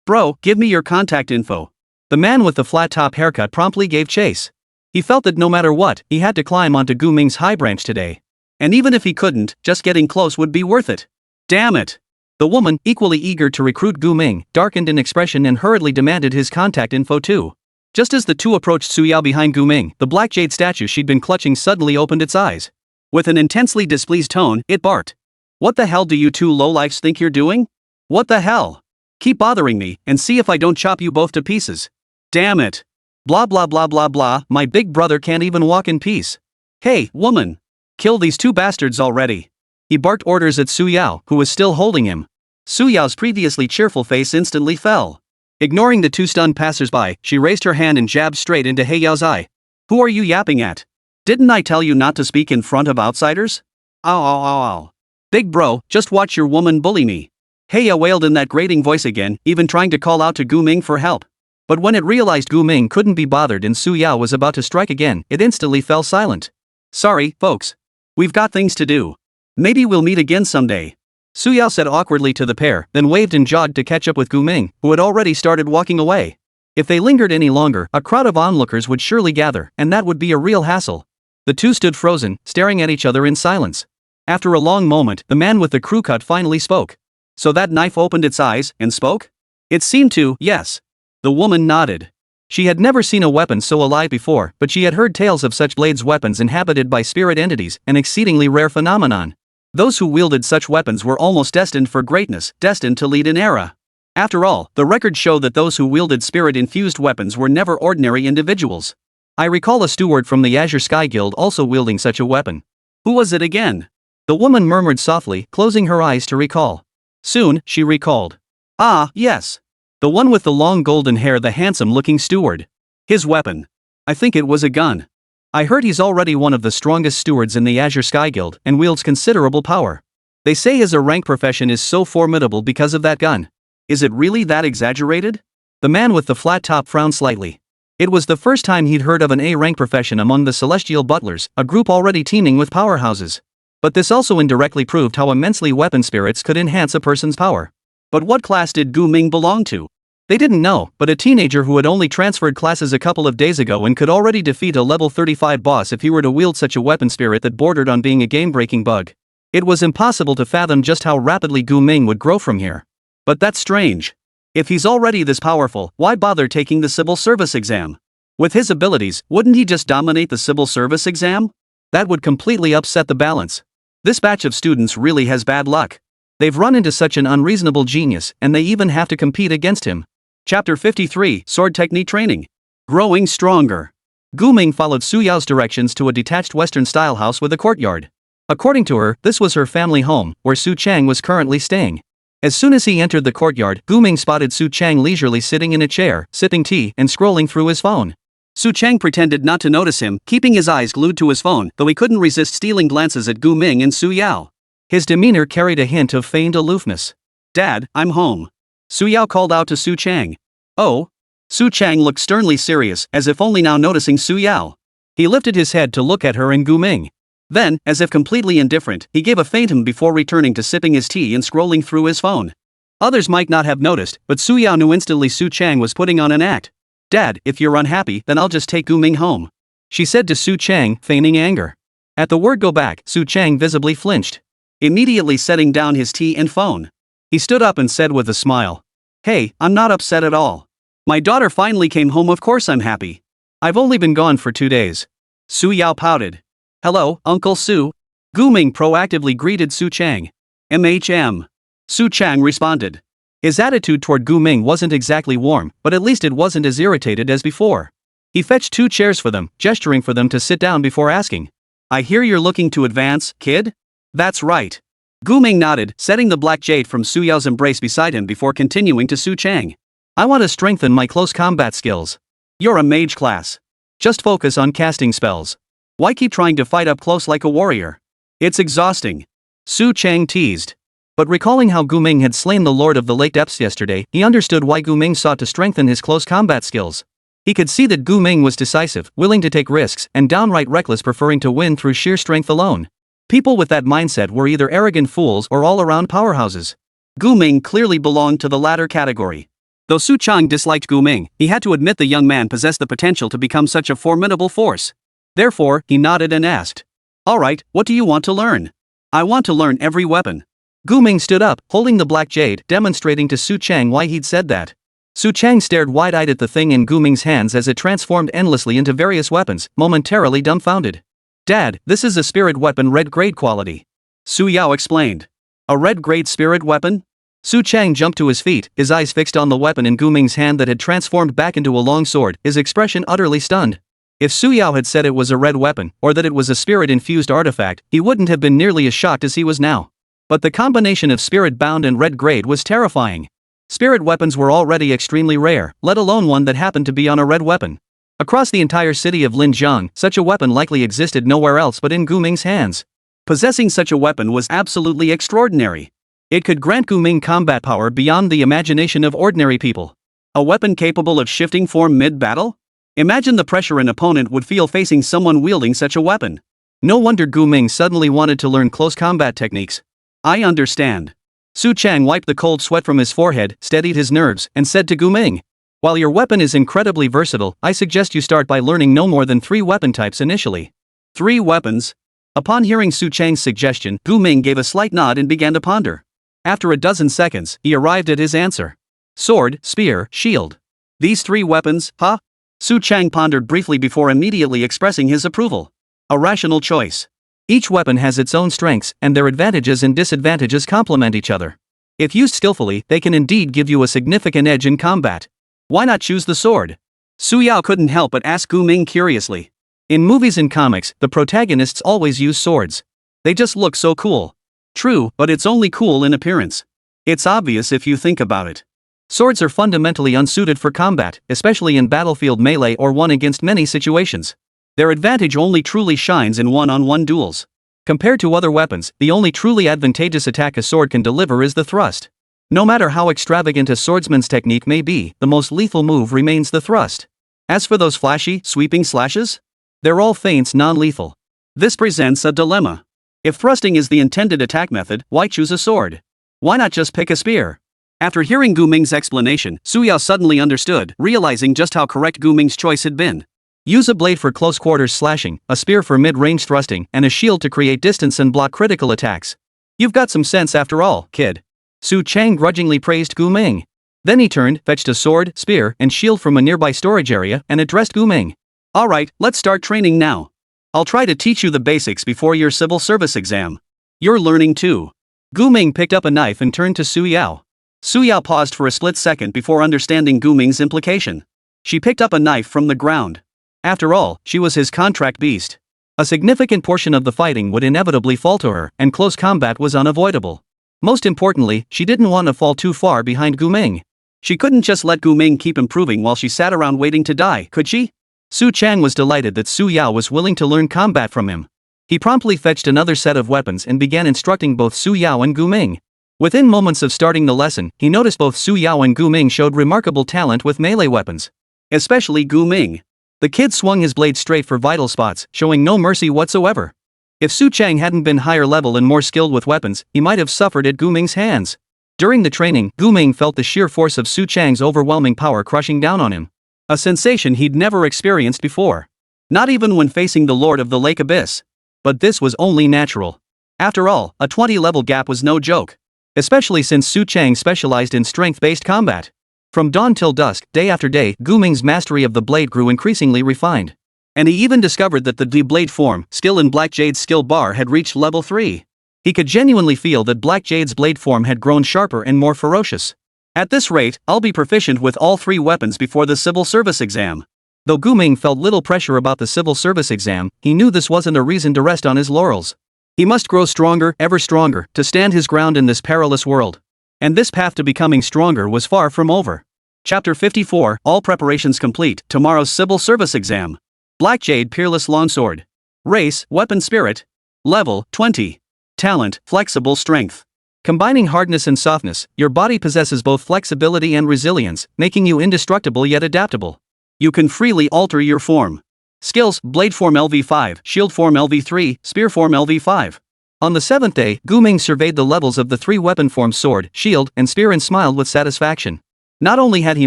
Bro, give me your contact info. The man with the flat-top haircut promptly gave chase. He felt that no matter what, he had to climb onto Gu Ming's high branch today. And even if he couldn't, just getting close would be worth it. Damn it! The woman, equally eager to recruit Gu Ming, darkened in expression and hurriedly demanded his contact info too. Just as the two approached Su Yao behind Gu Ming, the black jade statue she'd been clutching suddenly opened its eyes. With an intensely displeased tone, it barked. What the hell do you two lowlifes think you're doing? What the hell? Keep bothering me, and see if I don't chop you both to pieces. Damn it. Blah blah blah blah blah, my big brother can't even walk in peace. Hey, woman. Kill these two bastards already. He barked orders at Su Yao, who was still holding him. Su Yao's previously cheerful face instantly fell. Ignoring the two stunned passers-by, she raised her hand and jabbed straight into He Yao's eye. Who are you yapping at? Didn't I tell you not to speak in front of outsiders? Ow. Big bro, just watch your woman bully me. He Yao wailed in that grating voice again, even trying to call out to Gu Ming for help. But when it realized Gu Ming couldn't be bothered and Su Yao was about to strike again, it instantly fell silent. Sorry, folks. We've got things to do. Maybe we'll meet again someday. Su Yao said awkwardly to the pair, then waved and jogged to catch up with Gu Ming, who had already started walking away. If they lingered any longer, a crowd of onlookers would surely gather, and that would be a real hassle. The two stood frozen, staring at each other in silence. After a long moment, the man with the crew cut finally spoke. So that knife opened its eyes and spoke? It seemed to, yes. The woman nodded. She had never seen a weapon so alive before, but she had heard tales of such blades weapons inhabited by spirit entities, an exceedingly rare phenomenon. Those who wielded such weapons were almost destined for greatness, destined to lead an era. After all, the records show that those who wielded spirit-infused weapons were never ordinary individuals. I recall a steward from the Azure Sky Guild also wielding such a weapon. Who was it again? The woman murmured softly, closing her eyes to recall. Soon, she recalled. Ah, yes. The one with the long golden hair, the handsome-looking steward. His weapon. I think it was a gun. I heard he's already one of the strongest stewards in the Azure Sky Guild and wields considerable power. They say his rank profession is so formidable because of that gun. Is it really that exaggerated? The man with the flat top frowned slightly. It was the first time he'd heard of an A-rank profession among the Celestial Butlers, a group already teeming with powerhouses. But this also indirectly proved how immensely weapon spirits could enhance a person's power. But what class did Gu Ming belong to? They didn't know, but a teenager who had only transferred classes a couple of days ago and could already defeat a level 35 boss if he were to wield such a weapon spirit that bordered on being a game-breaking bug. It was impossible to fathom just how rapidly Gu Ming would grow from here. But that's strange. If he's already this powerful, why bother taking the civil service exam? With his abilities, wouldn't he just dominate the civil service exam? That would completely upset the balance. This batch of students really has bad luck. They've run into such an unreasonable genius, and they even have to compete against him. Chapter 53, Sword Technique Training. Growing Stronger. Gu Ming followed Su Yao's directions to a detached Western-style house with a courtyard. According to her, this was her family home, where Su Chang was currently staying. As soon as he entered the courtyard, Gu Ming spotted Su Chang leisurely sitting in a chair, sipping tea, and scrolling through his phone. Su Chang pretended not to notice him, keeping his eyes glued to his phone, though he couldn't resist stealing glances at Gu Ming and Su Yao. His demeanor carried a hint of feigned aloofness. Dad, I'm home. Su Yao called out to Su Chang. Oh? Su Chang looked sternly serious, as if only now noticing Su Yao. He lifted his head to look at her and Gu Ming. Then, as if completely indifferent, he gave a faint before returning to sipping his tea and scrolling through his phone. Others might not have noticed, but Su Yao knew instantly Su Chang was putting on an act. "Dad, if you're unhappy, then I'll just take Gu Ming home," she said to Su Chang, feigning anger. At the word "go back," Su Chang visibly flinched, immediately setting down his tea and phone. He stood up and said with a smile, "Hey, I'm not upset at all. My daughter finally came home, of course I'm happy. I've only been gone for 2 days." Su Yao pouted. "Hello, Uncle Su." Gu Ming proactively greeted Su Chang. "MHM." Su Chang responded. His attitude toward Gu Ming wasn't exactly warm, but at least it wasn't as irritated as before. He fetched 2 chairs for them, gesturing for them to sit down before asking, "I hear you're looking to advance, kid?" "That's right." Gu Ming nodded, setting the black jade from Su Yao's embrace beside him before continuing to Su Chang. "I want to strengthen my close combat skills." "You're a mage class. Just focus on casting spells. Why keep trying to fight up close like a warrior? It's exhausting." Su Chang teased. But recalling how Gu Ming had slain the Lord of the Lake Depths yesterday, he understood why Gu Ming sought to strengthen his close combat skills. He could see that Gu Ming was decisive, willing to take risks, and downright reckless, preferring to win through sheer strength alone. People with that mindset were either arrogant fools or all-around powerhouses. Gu Ming clearly belonged to the latter category. Though Su Chang disliked Gu Ming, he had to admit the young man possessed the potential to become such a formidable force. Therefore, he nodded and asked, "All right, what do you want to learn?" "I want to learn every weapon." Gu Ming stood up, holding the black jade, demonstrating to Su Chang why he'd said that. Su Chang stared wide-eyed at the thing in Gu Ming's hands as it transformed endlessly into various weapons, momentarily dumbfounded. "Dad, this is a spirit weapon, red grade quality," Su Yao explained. "A red grade spirit weapon?" Su Chang jumped to his feet, his eyes fixed on the weapon in Gu Ming's hand that had transformed back into a long sword, his expression utterly stunned. If Su Yao had said it was a red weapon, or that it was a spirit-infused artifact, he wouldn't have been nearly as shocked as he was now. But the combination of spirit-bound and red grade was terrifying. Spirit weapons were already extremely rare, let alone one that happened to be on a red weapon. Across the entire city of Linjiang, such a weapon likely existed nowhere else but in Gu Ming's hands. Possessing such a weapon was absolutely extraordinary. It could grant Gu Ming combat power beyond the imagination of ordinary people. A weapon capable of shifting form mid-battle? Imagine the pressure an opponent would feel facing someone wielding such a weapon. No wonder Gu Ming suddenly wanted to learn close combat techniques. "I understand." Su Chang wiped the cold sweat from his forehead, steadied his nerves, and said to Gu Ming, "While your weapon is incredibly versatile, I suggest you start by learning no more than 3 weapon types initially." 3 weapons? Upon hearing Su Chang's suggestion, Gu Ming gave a slight nod and began to ponder. After a dozen seconds, he arrived at his answer. "Sword, spear, shield. These 3 weapons, huh?" Su Chang pondered briefly before immediately expressing his approval. "A rational choice. Each weapon has its own strengths, and their advantages and disadvantages complement each other. If used skillfully, they can indeed give you a significant edge in combat. Why not choose the sword?" Su Yao couldn't help but ask Gu Ming curiously. In movies and comics, the protagonists always use swords. They just look so cool. True, but it's only cool in appearance. It's obvious if you think about it. Swords are fundamentally unsuited for combat, especially in battlefield melee or one-against-many situations. Their advantage only truly shines in one-on-one duels. Compared to other weapons, the only truly advantageous attack a sword can deliver is the thrust. No matter how extravagant a swordsman's technique may be, the most lethal move remains the thrust. As for those flashy, sweeping slashes? They're all feints, non-lethal. This presents a dilemma. If thrusting is the intended attack method, why choose a sword? Why not just pick a spear? After hearing Gu Ming's explanation, Su Yao suddenly understood, realizing just how correct Gu Ming's choice had been. Use a blade for close quarters slashing, a spear for mid-range thrusting, and a shield to create distance and block critical attacks. You've got some sense after all, kid. Su Chang grudgingly praised Gu Ming. Then he turned, fetched a sword, spear, and shield from a nearby storage area, and addressed Gu Ming. "Alright, let's start training now. I'll try to teach you the basics before your civil service exam. You're learning too." Gu Ming picked up a knife and turned to Su Yao. Su Yao paused for a split second before understanding Gu Ming's implication. She picked up a knife from the ground. After all, she was his contract beast. A significant portion of the fighting would inevitably fall to her, and close combat was unavoidable. Most importantly, she didn't want to fall too far behind Gu Ming. She couldn't just let Gu Ming keep improving while she sat around waiting to die, could she? Su Chang was delighted that Su Yao was willing to learn combat from him. He promptly fetched another set of weapons and began instructing both Su Yao and Gu Ming. Within moments of starting the lesson, he noticed both Su Yao and Gu Ming showed remarkable talent with melee weapons. Especially Gu Ming. The kid swung his blade straight for vital spots, showing no mercy whatsoever. If Su Chang hadn't been higher level and more skilled with weapons, he might have suffered at Gu Ming's hands. During the training, Gu Ming felt the sheer force of Su Chang's overwhelming power crushing down on him. A sensation he'd never experienced before. Not even when facing the Lord of the Lake Abyss. But this was only natural. After all, a 20-level gap was no joke. Especially since Su Chang specialized in strength-based combat. From dawn till dusk, day after day, Gu Ming's mastery of the blade grew increasingly refined. And he even discovered that the D-blade form, skill in Black Jade's skill bar had reached level 3. He could genuinely feel that Black Jade's blade form had grown sharper and more ferocious. At this rate, I'll be proficient with all 3 weapons before the civil service exam. Though Gu Ming felt little pressure about the civil service exam, he knew this wasn't a reason to rest on his laurels. He must grow stronger, ever stronger, to stand his ground in this perilous world. And this path to becoming stronger was far from over. Chapter 54, all preparations complete, tomorrow's civil service exam. Black Jade Peerless Longsword. Race, Weapon Spirit. Level, 20. Talent, Flexible Strength. Combining hardness and softness, your body possesses both flexibility and resilience, making you indestructible yet adaptable. You can freely alter your form. Skills, Blade Form LV5, Shield Form LV3, Spear Form LV5. On the 7th day, Gu Ming surveyed the levels of the 3 weapon forms sword, shield, and spear and smiled with satisfaction. Not only had he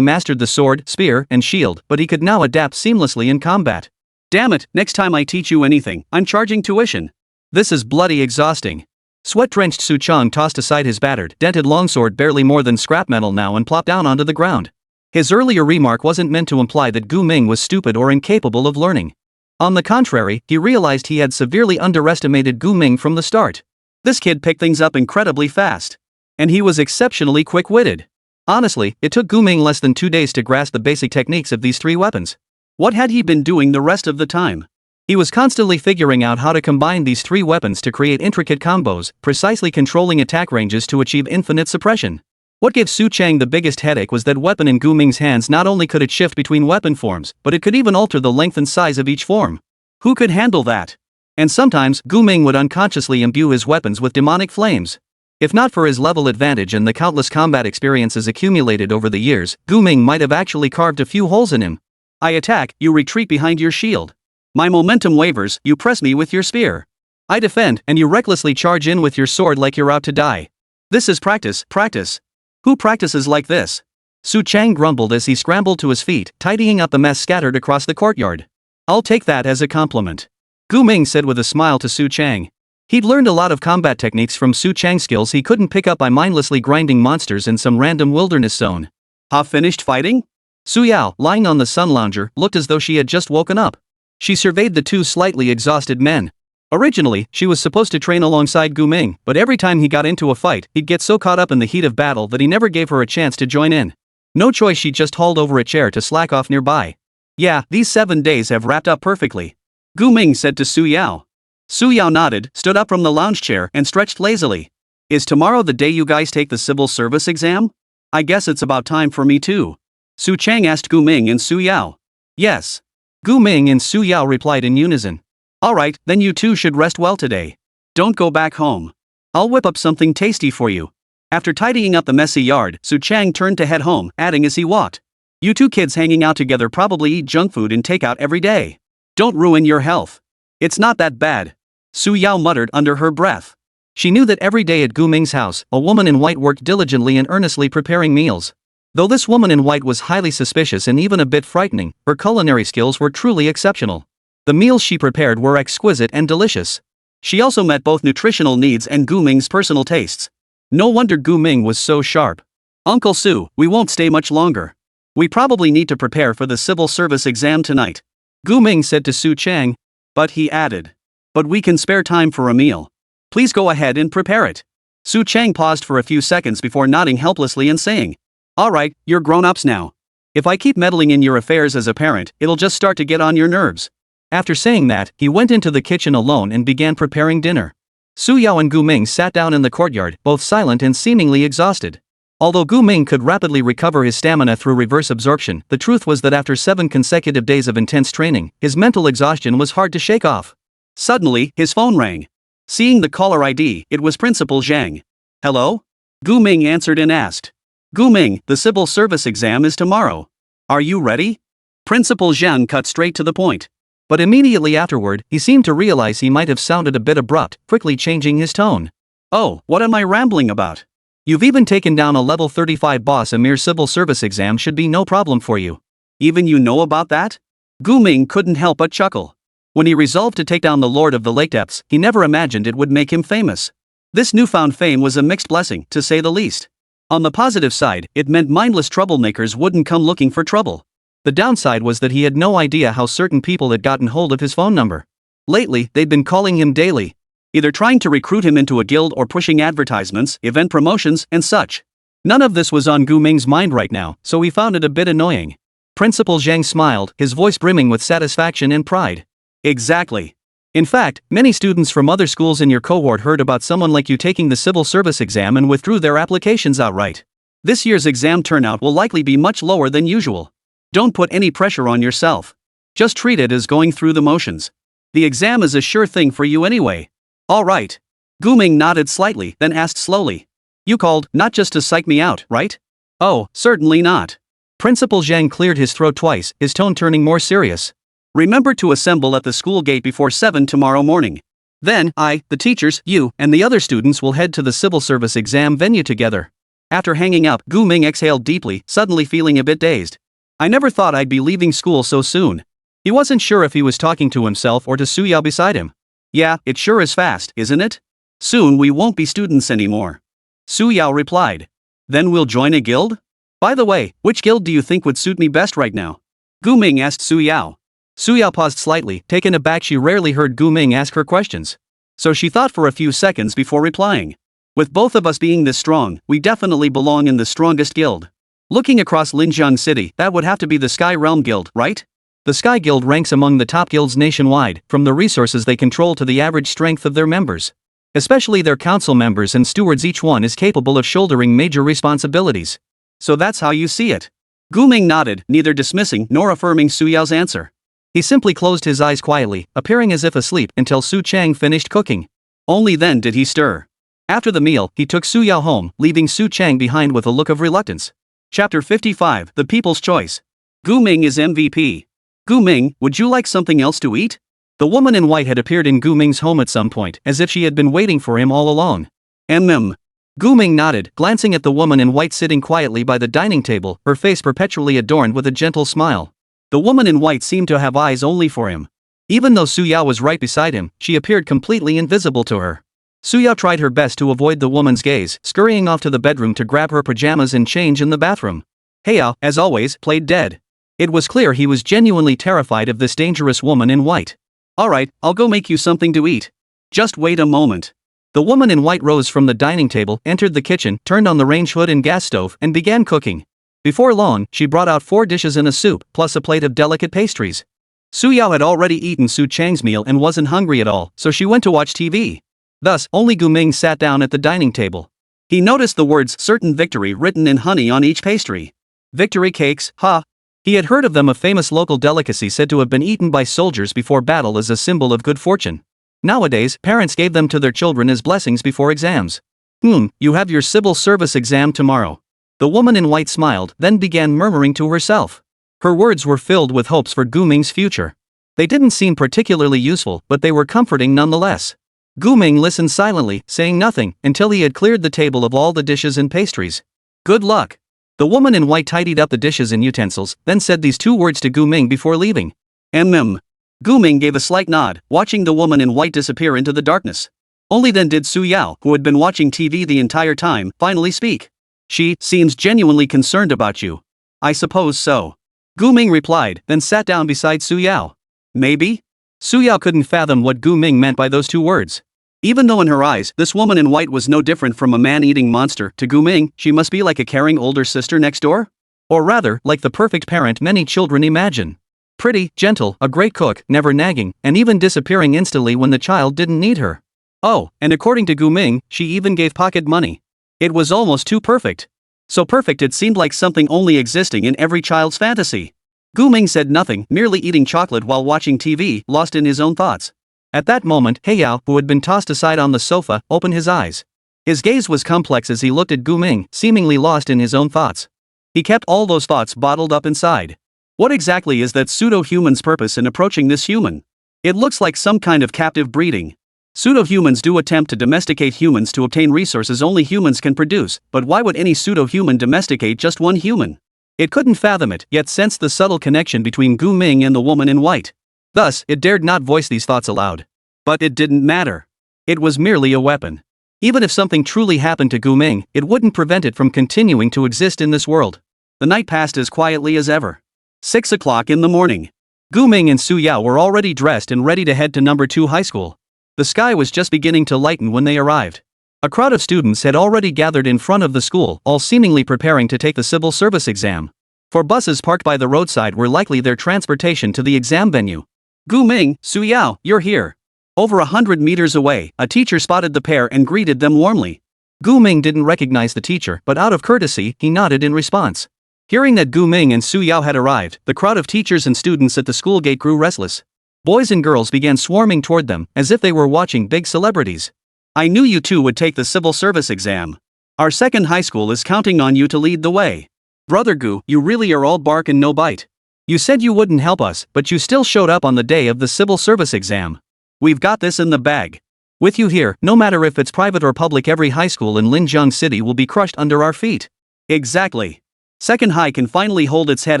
mastered the sword, spear, and shield, but he could now adapt seamlessly in combat. Damn it, next time I teach you anything, I'm charging tuition. This is bloody exhausting. Sweat-drenched Su Chang tossed aside his battered, dented longsword barely more than scrap metal now and plopped down onto the ground. His earlier remark wasn't meant to imply that Gu Ming was stupid or incapable of learning. On the contrary, he realized he had severely underestimated Gu Ming from the start. This kid picked things up incredibly fast. And he was exceptionally quick-witted. Honestly, it took Gu Ming less than 2 days to grasp the basic techniques of these 3 weapons. What had he been doing the rest of the time? He was constantly figuring out how to combine these 3 weapons to create intricate combos, precisely controlling attack ranges to achieve infinite suppression. What gave Su Chang the biggest headache was that weapon in Gu Ming's hands not only could it shift between weapon forms, but it could even alter the length and size of each form. Who could handle that? And sometimes, Gu Ming would unconsciously imbue his weapons with demonic flames. If not for his level advantage and the countless combat experiences accumulated over the years, Gu Ming might have actually carved a few holes in him. I attack, you retreat behind your shield. My momentum wavers, you press me with your spear. I defend, and you recklessly charge in with your sword like you're out to die. This is practice, practice. Who practices like this? Su Chang grumbled as he scrambled to his feet, tidying up the mess scattered across the courtyard. I'll take that as a compliment. Gu Ming said with a smile to Su Chang. He'd learned a lot of combat techniques from Su Chang's skills he couldn't pick up by mindlessly grinding monsters in some random wilderness zone. Ha, finished fighting? Su Yao, lying on the sun lounger, looked as though she had just woken up. She surveyed the 2 slightly exhausted men. Originally, she was supposed to train alongside Gu Ming, but every time he got into a fight, he'd get so caught up in the heat of battle that he never gave her a chance to join in. No choice, she just hauled over a chair to slack off nearby. Yeah, these 7 days have wrapped up perfectly. Gu Ming said to Su Yao. Su Yao nodded, stood up from the lounge chair, and stretched lazily. Is tomorrow the day you guys take the civil service exam? I guess it's about time for me too. Su Chang asked Gu Ming and Su Yao. Yes. Gu Ming and Su Yao replied in unison. Alright, then you two should rest well today. Don't go back home. I'll whip up something tasty for you. After tidying up the messy yard, Su Chang turned to head home, adding as he walked. You 2 kids hanging out together probably eat junk food and takeout every day. Don't ruin your health. It's not that bad. Su Yao muttered under her breath. She knew that every day at Gu Ming's house, a woman in white worked diligently and earnestly preparing meals. Though this woman in white was highly suspicious and even a bit frightening, her culinary skills were truly exceptional. The meals she prepared were exquisite and delicious. She also met both nutritional needs and Gu Ming's personal tastes. No wonder Gu Ming was so sharp. Uncle Su, we won't stay much longer. We probably need to prepare for the civil service exam tonight. Gu Ming said to Su Chang. But he added. But we can spare time for a meal. Please go ahead and prepare it. Su Chang paused for a few seconds before nodding helplessly and saying. Alright, you're grown-ups now. If I keep meddling in your affairs as a parent, it'll just start to get on your nerves. After saying that, he went into the kitchen alone and began preparing dinner. Su Yao and Gu Ming sat down in the courtyard, both silent and seemingly exhausted. Although Gu Ming could rapidly recover his stamina through reverse absorption, the truth was that after 7 consecutive days of intense training, his mental exhaustion was hard to shake off. Suddenly, his phone rang. Seeing the caller ID, it was Principal Zhang. Hello? Gu Ming answered and asked. Gu Ming, the civil service exam is tomorrow. Are you ready? Principal Zhang cut straight to the point. But immediately afterward, he seemed to realize he might have sounded a bit abrupt, quickly changing his tone. Oh, what am I rambling about? You've even taken down a level 35 boss. A mere civil service exam should be no problem for you. Even you know about that? Gu Ming couldn't help but chuckle. When he resolved to take down the Lord of the Lake Depths, he never imagined it would make him famous. This newfound fame was a mixed blessing, to say the least. On the positive side, it meant mindless troublemakers wouldn't come looking for trouble. The downside was that he had no idea how certain people had gotten hold of his phone number. Lately, they'd been calling him daily, either trying to recruit him into a guild or pushing advertisements, event promotions, and such. None of this was on Gu Ming's mind right now, so he found it a bit annoying. Principal Zhang smiled, his voice brimming with satisfaction and pride. Exactly. In fact, many students from other schools in your cohort heard about someone like you taking the civil service exam and withdrew their applications outright. This year's exam turnout will likely be much lower than usual. Don't put any pressure on yourself. Just treat it as going through the motions. The exam is a sure thing for you anyway. All right. Gu Ming nodded slightly, then asked slowly. You called, not just to psych me out, right? Oh, certainly not. Principal Zhang cleared his throat twice, his tone turning more serious. Remember to assemble at the school gate before 7 tomorrow morning. Then, I, the teachers, you, and the other students will head to the civil service exam venue together. After hanging up, Gu Ming exhaled deeply, suddenly feeling a bit dazed. I never thought I'd be leaving school so soon. He wasn't sure if he was talking to himself or to Su Yao beside him. Yeah, it sure is fast, isn't it? Soon we won't be students anymore. Su Yao replied. Then we'll join a guild? By the way, which guild do you think would suit me best right now? Gu Ming asked Su Yao. Su Yao paused slightly, taken aback. She rarely heard Gu Ming ask her questions. So she thought for a few seconds before replying. With both of us being this strong, we definitely belong in the strongest guild. Looking across Linjiang City, that would have to be the Sky Realm Guild, right? The Sky Guild ranks among the top guilds nationwide, from the resources they control to the average strength of their members. Especially their council members and stewards, each one is capable of shouldering major responsibilities. So that's how you see it. Gu Ming nodded, neither dismissing nor affirming Su Yao's answer. He simply closed his eyes quietly, appearing as if asleep until Su Chang finished cooking. Only then did he stir. After the meal, he took Su Yao home, leaving Su Chang behind with a look of reluctance. Chapter 55, The People's Choice. Gu Ming is MVP. Gu Ming, would you like something else to eat? The woman in white had appeared in Gu Ming's home at some point, as if she had been waiting for him all along. Gu Ming nodded, glancing at the woman in white sitting quietly by the dining table, her face perpetually adorned with a gentle smile. The woman in white seemed to have eyes only for him. Even though Su Yao was right beside him, she appeared completely invisible to her. Su Yao tried her best to avoid the woman's gaze, scurrying off to the bedroom to grab her pajamas and change in the bathroom. Heiyao, as always, played dead. It was clear he was genuinely terrified of this dangerous woman in white. Alright, I'll go make you something to eat. Just wait a moment. The woman in white rose from the dining table, entered the kitchen, turned on the range hood and gas stove, and began cooking. Before long, she brought out 4 dishes and a soup, plus a plate of delicate pastries. Su Yao had already eaten Su Chang's meal and wasn't hungry at all, so she went to watch TV. Thus, only Gu Ming sat down at the dining table. He noticed the words "certain victory" written in honey on each pastry. Victory cakes, ha! He had heard of them, a famous local delicacy said to have been eaten by soldiers before battle as a symbol of good fortune. Nowadays, parents gave them to their children as blessings before exams. You have your civil service exam tomorrow. The woman in white smiled, then began murmuring to herself. Her words were filled with hopes for Gu Ming's future. They didn't seem particularly useful, but they were comforting nonetheless. Gu Ming listened silently, saying nothing, until he had cleared the table of all the dishes and pastries. Good luck. The woman in white tidied up the dishes and utensils, then said these 2 words to Gu Ming before leaving. Gu Ming gave a slight nod, watching the woman in white disappear into the darkness. Only then did Su Yao, who had been watching TV the entire time, finally speak. She seems genuinely concerned about you. I suppose so. Gu Ming replied, then sat down beside Su Yao. Maybe? Su Yao couldn't fathom what Gu Ming meant by those 2 words. Even though in her eyes, this woman in white was no different from a man-eating monster, to Gu Ming, she must be like a caring older sister next door? Or rather, like the perfect parent many children imagine. Pretty, gentle, a great cook, never nagging, and even disappearing instantly when the child didn't need her. Oh, and according to Gu Ming, she even gave pocket money. It was almost too perfect. So perfect it seemed like something only existing in every child's fantasy. Gu Ming said nothing, merely eating chocolate while watching TV, lost in his own thoughts. At that moment, Heiyao, who had been tossed aside on the sofa, opened his eyes. His gaze was complex as he looked at Gu Ming, seemingly lost in his own thoughts. He kept all those thoughts bottled up inside. What exactly is that pseudo-human's purpose in approaching this human? It looks like some kind of captive breeding. Pseudo-humans do attempt to domesticate humans to obtain resources only humans can produce, but why would any pseudo-human domesticate just one human? It couldn't fathom it, yet sensed the subtle connection between Gu Ming and the woman in white. Thus, it dared not voice these thoughts aloud. But it didn't matter. It was merely a weapon. Even if something truly happened to Gu Ming, it wouldn't prevent it from continuing to exist in this world. The night passed as quietly as ever. 6 o'clock in the morning. Gu Ming and Su Yao were already dressed and ready to head to number 2 high school. The sky was just beginning to lighten when they arrived. A crowd of students had already gathered in front of the school, all seemingly preparing to take the civil service exam. 4 buses parked by the roadside were likely their transportation to the exam venue. Gu Ming, Su Yao, you're here. Over 100 meters away, a teacher spotted the pair and greeted them warmly. Gu Ming didn't recognize the teacher, but out of courtesy, he nodded in response. Hearing that Gu Ming and Su Yao had arrived, the crowd of teachers and students at the school gate grew restless. Boys and girls began swarming toward them, as if they were watching big celebrities. I knew you two would take the civil service exam. Our second high school is counting on you to lead the way. Brother Gu, you really are all bark and no bite. You said you wouldn't help us, but you still showed up on the day of the civil service exam. We've got this in the bag. With you here, no matter if it's private or public, every high school in Linjiang City will be crushed under our feet. Exactly. Second high can finally hold its head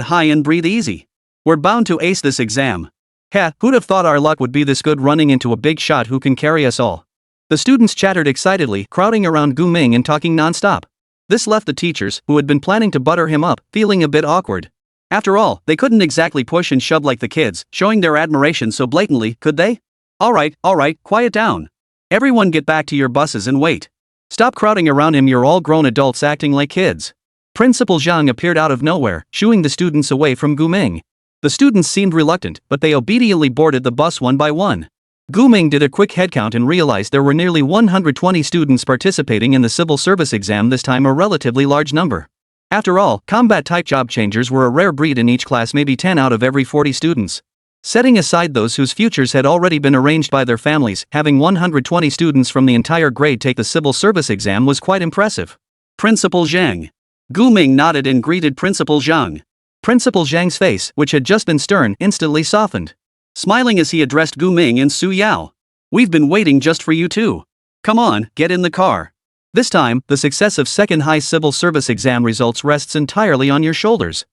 high and breathe easy. We're bound to ace this exam. Heh, who'd have thought our luck would be this good running into a big shot who can carry us all? The students chattered excitedly, crowding around Gu Ming and talking non-stop. This left the teachers, who had been planning to butter him up, feeling a bit awkward. After all, they couldn't exactly push and shove like the kids, showing their admiration so blatantly, could they? Alright, quiet down. Everyone get back to your buses and wait. Stop crowding around him, you're all grown adults acting like kids. Principal Zhang appeared out of nowhere, shooing the students away from Gu Ming. The students seemed reluctant, but they obediently boarded the bus one by one. Gu Ming did a quick headcount and realized there were nearly 120 students participating in the civil service exam, this time a relatively large number. After all, combat-type job changers were a rare breed in each class, maybe 10 out of every 40 students. Setting aside those whose futures had already been arranged by their families, having 120 students from the entire grade take the civil service exam was quite impressive. Principal Zhang. Gu Ming nodded and greeted Principal Zhang. Principal Zhang's face, which had just been stern, instantly softened. Smiling as he addressed Gu Ming and Su Yao. We've been waiting just for you two. Come on, get in the car. This time, the success of second high civil service exam results rests entirely on your shoulders.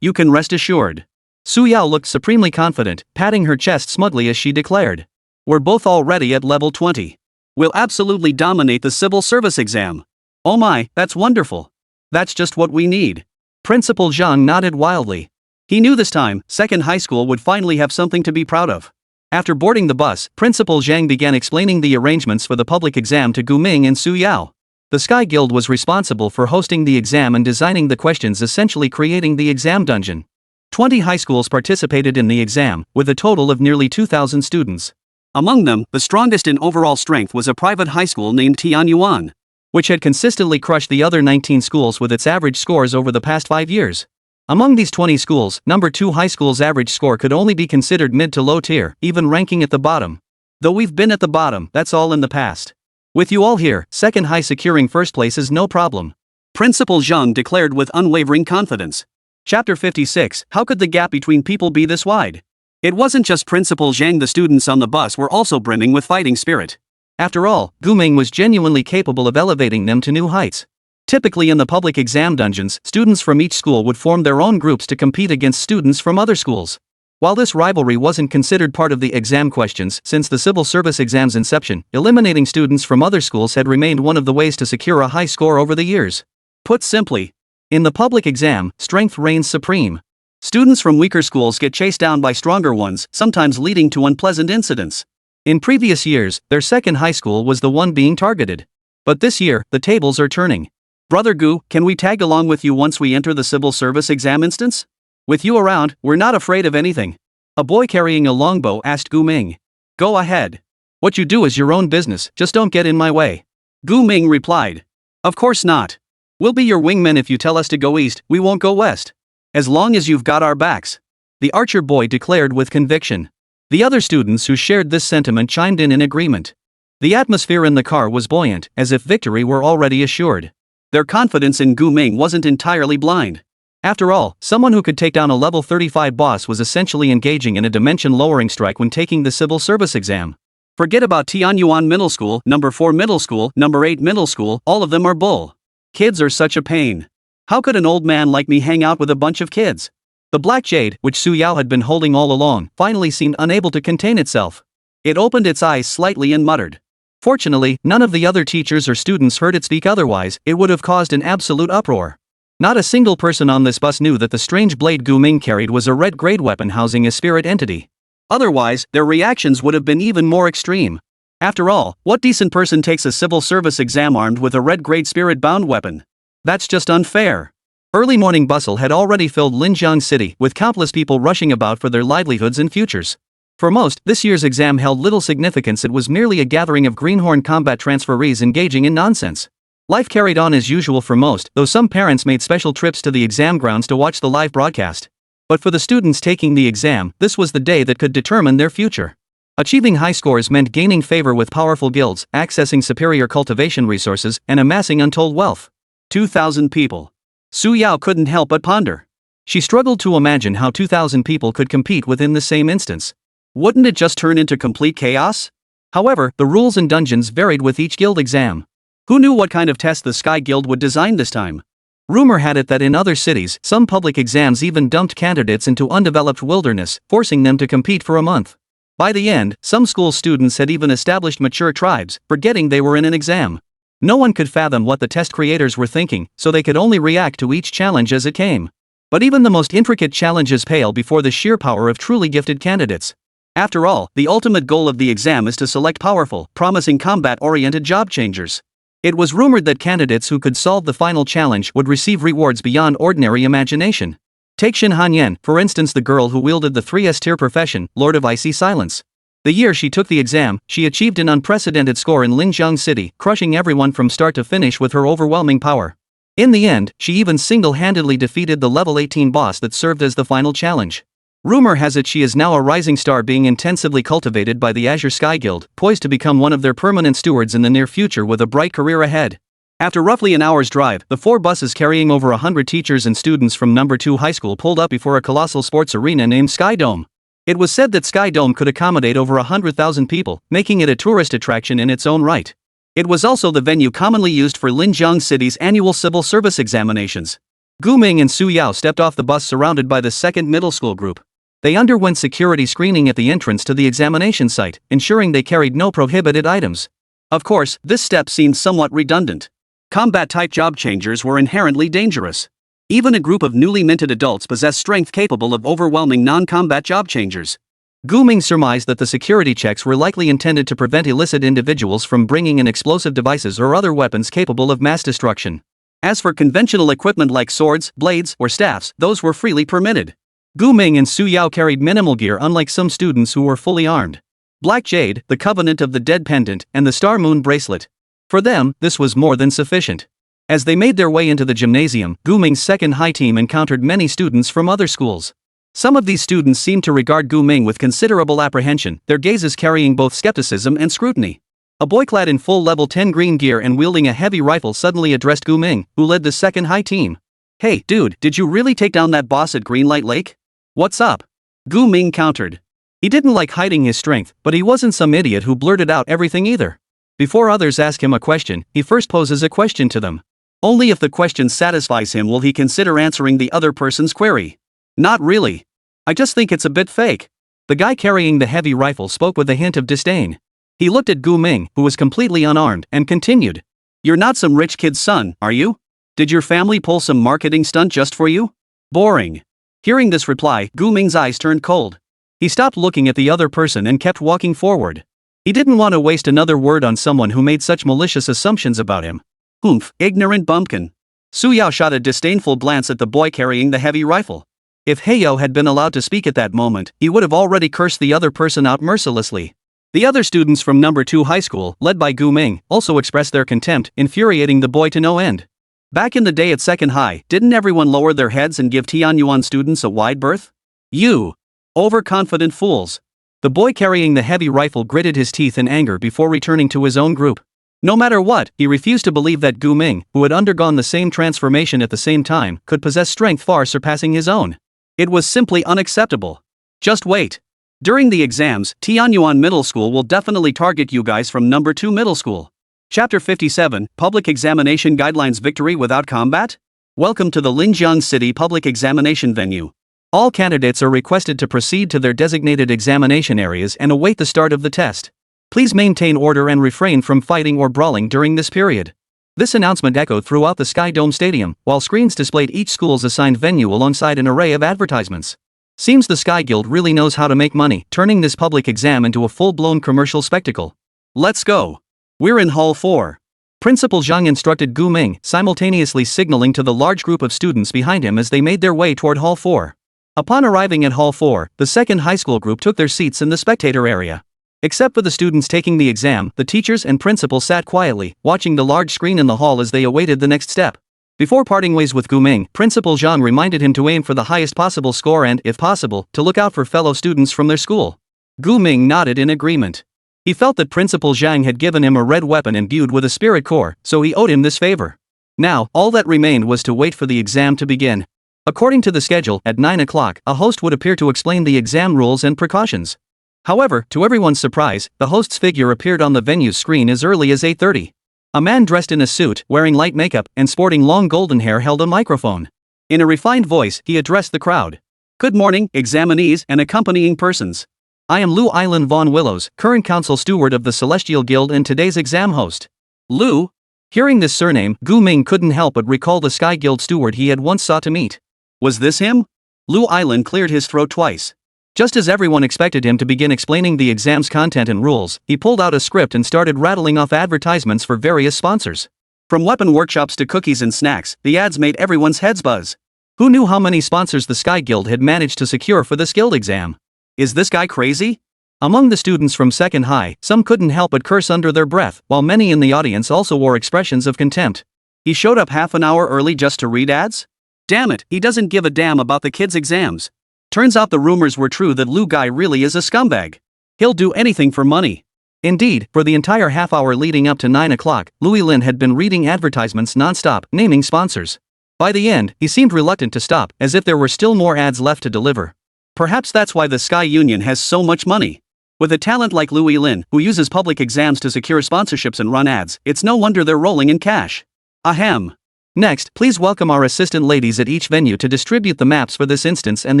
You can rest assured. Su Yao looked supremely confident, patting her chest smugly as she declared. We're both already at level 20. We'll absolutely dominate the civil service exam. Oh my, that's wonderful. That's just what we need. Principal Zhang nodded wildly. He knew this time, second high school would finally have something to be proud of. After boarding the bus, Principal Zhang began explaining the arrangements for the public exam to Gu Ming and Su Yao. The Sky Guild was responsible for hosting the exam and designing the questions, essentially creating the exam dungeon. 20 high schools participated in the exam, with a total of nearly 2,000 students. Among them, the strongest in overall strength was a private high school named Tianyuan, which had consistently crushed the other 19 schools with its average scores over the past 5 years. Among these 20 schools, number 2 high school's average score could only be considered mid to low tier, even ranking at the bottom. Though we've been at the bottom, that's all in the past. With you all here, second high securing first place is no problem. Principal Zhang declared with unwavering confidence. Chapter 56, how could the gap between people be this wide? It wasn't just Principal Zhang, the students on the bus were also brimming with fighting spirit. After all, Gu Ming was genuinely capable of elevating them to new heights. Typically in the public exam dungeons, students from each school would form their own groups to compete against students from other schools. While this rivalry wasn't considered part of the exam questions since the civil service exam's inception, eliminating students from other schools had remained one of the ways to secure a high score over the years. Put simply, in the public exam, strength reigns supreme. Students from weaker schools get chased down by stronger ones, sometimes leading to unpleasant incidents. In previous years, their second high school was the one being targeted. But this year, the tables are turning. Brother Gu, can we tag along with you once we enter the civil service exam instance? With you around, we're not afraid of anything. A boy carrying a longbow asked Gu Ming. Go ahead. What you do is your own business, just don't get in my way. Gu Ming replied. Of course not. We'll be your wingmen. If you tell us to go east, we won't go west. As long as you've got our backs. The archer boy declared with conviction. The other students who shared this sentiment chimed in agreement. The atmosphere in the car was buoyant, as if victory were already assured. Their confidence in Gu Ming wasn't entirely blind. After all, someone who could take down a level 35 boss was essentially engaging in a dimension-lowering strike when taking the civil service exam. Forget about Tianyuan Middle School, number 4 Middle School, number 8 Middle School, all of them are bull. Kids are such a pain. How could an old man like me hang out with a bunch of kids? The black jade, which Su Yao had been holding all along, finally seemed unable to contain itself. It opened its eyes slightly and muttered. Fortunately, none of the other teachers or students heard it speak, otherwise, it would have caused an absolute uproar. Not a single person on this bus knew that the strange blade Gu Ming carried was a red grade weapon housing a spirit entity. Otherwise, their reactions would have been even more extreme. After all, what decent person takes a civil service exam armed with a red grade spirit bound weapon? That's just unfair. Early morning bustle had already filled Linjiang City, with countless people rushing about for their livelihoods and futures. For most, this year's exam held little significance. It was merely a gathering of greenhorn combat transferees engaging in nonsense. Life carried on as usual for most, though some parents made special trips to the exam grounds to watch the live broadcast. But for the students taking the exam, this was the day that could determine their future. Achieving high scores meant gaining favor with powerful guilds, accessing superior cultivation resources, and amassing untold wealth. 2,000 people. Su Yao couldn't help but ponder. She struggled to imagine how 2,000 people could compete within the same instance. Wouldn't it just turn into complete chaos? However, the rules and dungeons varied with each guild exam. Who knew what kind of test the Sky Guild would design this time? Rumor had it that in other cities, some public exams even dumped candidates into undeveloped wilderness, forcing them to compete for a month. By the end, some school students had even established mature tribes, forgetting they were in an exam. No one could fathom what the test creators were thinking, so they could only react to each challenge as it came. But even the most intricate challenges pale before the sheer power of truly gifted candidates. After all, the ultimate goal of the exam is to select powerful, promising combat-oriented job changers. It was rumored that candidates who could solve the final challenge would receive rewards beyond ordinary imagination. Take Shin Hanyan, for instance, the girl who wielded the 3S tier profession, Lord of Icy Silence. The year she took the exam, she achieved an unprecedented score in Linjiang City, crushing everyone from start to finish with her overwhelming power. In the end, she even single-handedly defeated the level 18 boss that served as the final challenge. Rumor has it she is now a rising star being intensively cultivated by the Azure Sky Guild, poised to become one of their permanent stewards in the near future with a bright career ahead. After roughly an hour's drive, the 4 buses carrying over 100 teachers and students from number 2 high school pulled up before a colossal sports arena named Sky Dome. It was said that Sky Dome could accommodate over 100,000 people, making it a tourist attraction in its own right. It was also the venue commonly used for Linjiang City's annual civil service examinations. Gu Ming and Su Yao stepped off the bus surrounded by the second middle school group. They underwent security screening at the entrance to the examination site, ensuring they carried no prohibited items. Of course, this step seemed somewhat redundant. Combat-type job changers were inherently dangerous. Even a group of newly minted adults possessed strength capable of overwhelming non-combat job changers. Gu Ming surmised that the security checks were likely intended to prevent illicit individuals from bringing in explosive devices or other weapons capable of mass destruction. As for conventional equipment like swords, blades, or staffs, those were freely permitted. Gu Ming and Su Yao carried minimal gear, unlike some students who were fully armed. Black Jade, the Covenant of the Dead Pendant, and the Star Moon Bracelet. For them, this was more than sufficient. As they made their way into the gymnasium, Gu Ming's second high team encountered many students from other schools. Some of these students seemed to regard Gu Ming with considerable apprehension, their gazes carrying both skepticism and scrutiny. A boy clad in full level 10 green gear and wielding a heavy rifle suddenly addressed Gu Ming, who led the second high team. "Hey, dude, did you really take down that boss at Greenlight Lake? What's up?" Gu Ming countered. He didn't like hiding his strength, but he wasn't some idiot who blurted out everything either. Before others ask him a question, he first poses a question to them. Only if the question satisfies him will he consider answering the other person's query. "Not really. I just think it's a bit fake." The guy carrying the heavy rifle spoke with a hint of disdain. He looked at Gu Ming, who was completely unarmed, and continued. "You're not some rich kid's son, are you? Did your family pull some marketing stunt just for you? Boring." Hearing this reply, Gu Ming's eyes turned cold. He stopped looking at the other person and kept walking forward. He didn't want to waste another word on someone who made such malicious assumptions about him. "Humph, ignorant bumpkin." Su Yao shot a disdainful glance at the boy carrying the heavy rifle. If Heyo had been allowed to speak at that moment, he would have already cursed the other person out mercilessly. The other students from number 2 high school, led by Gu Ming, also expressed their contempt, infuriating the boy to no end. Back in the day at second high, didn't everyone lower their heads and give Tianyuan students a wide berth? "You overconfident fools." The boy carrying the heavy rifle gritted his teeth in anger before returning to his own group. No matter what, he refused to believe that Gu Ming, who had undergone the same transformation at the same time, could possess strength far surpassing his own. It was simply unacceptable. Just wait. During the exams, Tianyuan Middle School will definitely target you guys from number 2 middle school. Chapter 57, Public Examination Guidelines Victory Without Combat? Welcome to the Linjiang City Public Examination Venue. All candidates are requested to proceed to their designated examination areas and await the start of the test. Please maintain order and refrain from fighting or brawling during this period. This announcement echoed throughout the Sky Dome Stadium, while screens displayed each school's assigned venue alongside an array of advertisements. Seems the Sky Guild really knows how to make money, turning this public exam into a full-blown commercial spectacle. Let's go. We're in Hall 4. Principal Zhang instructed Gu Ming, simultaneously signaling to the large group of students behind him as they made their way toward Hall 4. Upon arriving at Hall 4, the second high school group took their seats in the spectator area. Except for the students taking the exam, the teachers and principal sat quietly, watching the large screen in the hall as they awaited the next step. Before parting ways with Gu Ming, Principal Zhang reminded him to aim for the highest possible score and, if possible, to look out for fellow students from their school. Gu Ming nodded in agreement. He felt that Principal Zhang had given him a red weapon imbued with a spirit core, so he owed him this favor. Now, all that remained was to wait for the exam to begin. According to the schedule, at 9 o'clock, a host would appear to explain the exam rules and precautions. However, to everyone's surprise, the host's figure appeared on the venue's screen as early as 8:30. A man dressed in a suit, wearing light makeup, and sporting long golden hair held a microphone. In a refined voice, he addressed the crowd. Good morning, examinees and accompanying persons. I am Lu Island Von Willows, current council steward of the Celestial Guild and today's exam host. Lu? Hearing this surname, Gu Ming couldn't help but recall the Sky Guild steward he had once sought to meet. Was this him? Lu Island cleared his throat twice. Just as everyone expected him to begin explaining the exam's content and rules, he pulled out a script and started rattling off advertisements for various sponsors. From weapon workshops to cookies and snacks, the ads made everyone's heads buzz. Who knew how many sponsors the Sky Guild had managed to secure for this guild exam? Is this guy crazy? Among the students from Second High, some couldn't help but curse under their breath, while many in the audience also wore expressions of contempt. He showed up half an hour early just to read ads? Damn it, he doesn't give a damn about the kids' exams. Turns out the rumors were true that Lu Guy really is a scumbag. He'll do anything for money. Indeed, for the entire half hour leading up to 9 o'clock, Louis Lin had been reading advertisements non-stop, naming sponsors. By the end, he seemed reluctant to stop, as if there were still more ads left to deliver. Perhaps that's why the Sky Union has so much money. With a talent like Louis Lin, who uses public exams to secure sponsorships and run ads, it's no wonder they're rolling in cash. Ahem. Next, please welcome our assistant ladies at each venue to distribute the maps for this instance and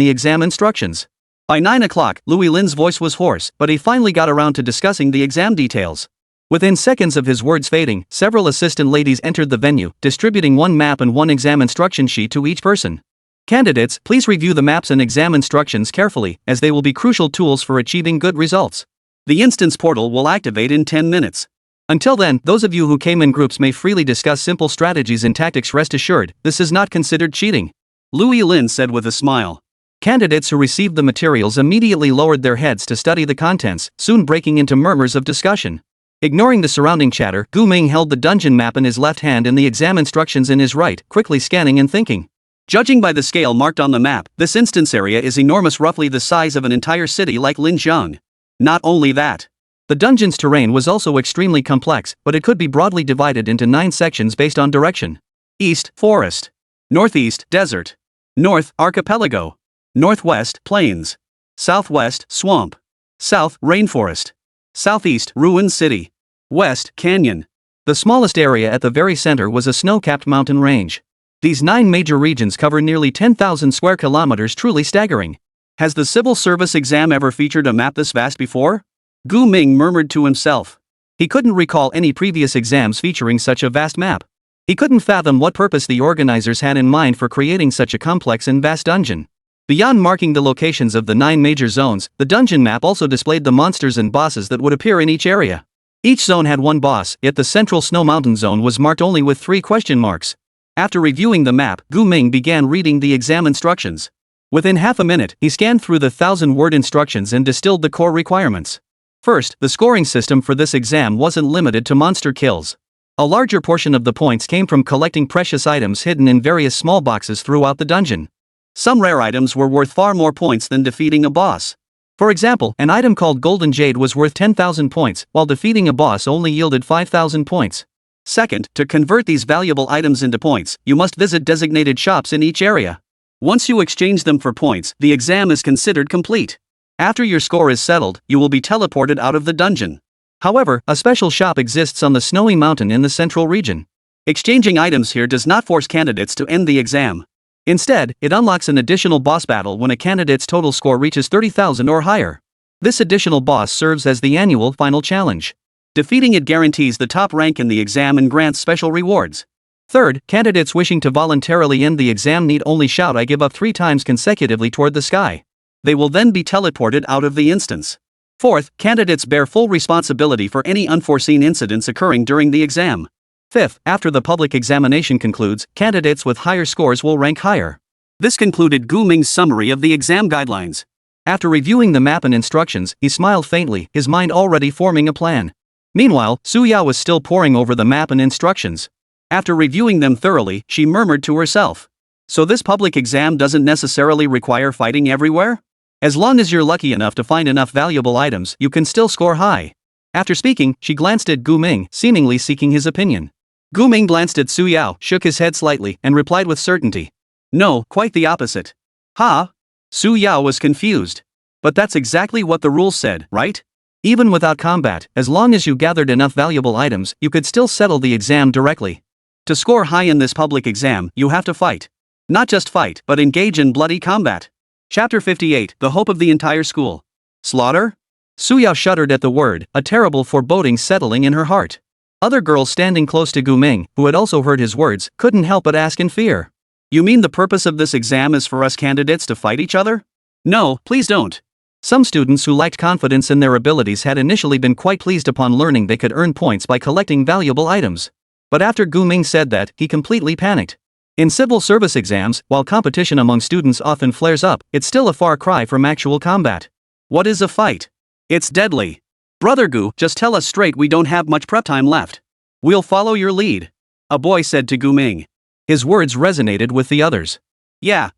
the exam instructions. By 9 o'clock, Louis Lin's voice was hoarse, but he finally got around to discussing the exam details. Within seconds of his words fading, several assistant ladies entered the venue, distributing one map and one exam instruction sheet to each person. Candidates, please review the maps and exam instructions carefully, as they will be crucial tools for achieving good results. The instance portal will activate in 10 minutes. Until then, those of you who came in groups may freely discuss simple strategies and tactics. Rest assured, this is not considered cheating. Louis Lin said with a smile. Candidates who received the materials immediately lowered their heads to study the contents, soon breaking into murmurs of discussion. Ignoring the surrounding chatter, Gu Ming held the dungeon map in his left hand and the exam instructions in his right, quickly scanning and thinking. Judging by the scale marked on the map, this instance area is enormous, roughly the size of an entire city like Linjiang. Not only that. The dungeon's terrain was also extremely complex, but it could be broadly divided into 9 sections based on direction. East, forest. Northeast, desert. North, archipelago. Northwest, plains. Southwest, swamp. South, rainforest. Southeast, ruined city. West, canyon. The smallest area at the very center was a snow-capped mountain range. These 9 major regions cover nearly 10,000 square kilometers, truly staggering. Has the civil service exam ever featured a map this vast before? Gu Ming murmured to himself. He couldn't recall any previous exams featuring such a vast map. He couldn't fathom what purpose the organizers had in mind for creating such a complex and vast dungeon. Beyond marking the locations of the 9 major zones, the dungeon map also displayed the monsters and bosses that would appear in each area. Each zone had one boss, yet the central snow mountain zone was marked only with 3 question marks. After reviewing the map, Gu Ming began reading the exam instructions. Within half a minute, he scanned through the 1,000-word instructions and distilled the core requirements. First, the scoring system for this exam wasn't limited to monster kills. A larger portion of the points came from collecting precious items hidden in various small boxes throughout the dungeon. Some rare items were worth far more points than defeating a boss. For example, an item called Golden Jade was worth 10,000 points, while defeating a boss only yielded 5,000 points. Second, to convert these valuable items into points, you must visit designated shops in each area. Once you exchange them for points, the exam is considered complete. After your score is settled, you will be teleported out of the dungeon. However, a special shop exists on the snowy mountain in the central region. Exchanging items here does not force candidates to end the exam. Instead, it unlocks an additional boss battle when a candidate's total score reaches 30,000 or higher. This additional boss serves as the annual final challenge. Defeating it guarantees the top rank in the exam and grants special rewards. Third, candidates wishing to voluntarily end the exam need only shout "I give up" 3 times consecutively toward the sky. They will then be teleported out of the instance. Fourth, candidates bear full responsibility for any unforeseen incidents occurring during the exam. Fifth, after the public examination concludes, candidates with higher scores will rank higher. This concluded Gu Ming's summary of the exam guidelines. After reviewing the map and instructions, he smiled faintly, his mind already forming a plan. Meanwhile, Suya was still poring over the map and instructions. After reviewing them thoroughly, she murmured to herself. So this public exam doesn't necessarily require fighting everywhere? As long as you're lucky enough to find enough valuable items, you can still score high. After speaking, she glanced at Gu Ming, seemingly seeking his opinion. Gu Ming glanced at Su Yao, shook his head slightly, and replied with certainty. No, quite the opposite. Ha? Su Yao was confused. But that's exactly what the rules said, right? Even without combat, as long as you gathered enough valuable items, you could still settle the exam directly. To score high in this public exam, you have to fight. Not just fight, but engage in bloody combat. Chapter 58, The Hope of the Entire School. Slaughter? Su Yao shuddered at the word, a terrible foreboding settling in her heart. Other girls standing close to Gu Ming, who had also heard his words, couldn't help but ask in fear. You mean the purpose of this exam is for us candidates to fight each other? No, please don't. Some students who lacked confidence in their abilities had initially been quite pleased upon learning they could earn points by collecting valuable items. But after Gu Ming said that, he completely panicked. In civil service exams, while competition among students often flares up, it's still a far cry from actual combat. What is a fight? It's deadly. Brother Gu, just tell us straight, we don't have much prep time left. We'll follow your lead. A boy said to Gu Ming. His words resonated with the others. Yeah.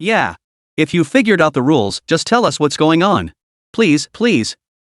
If you figured out the rules, just tell us what's going on. Please.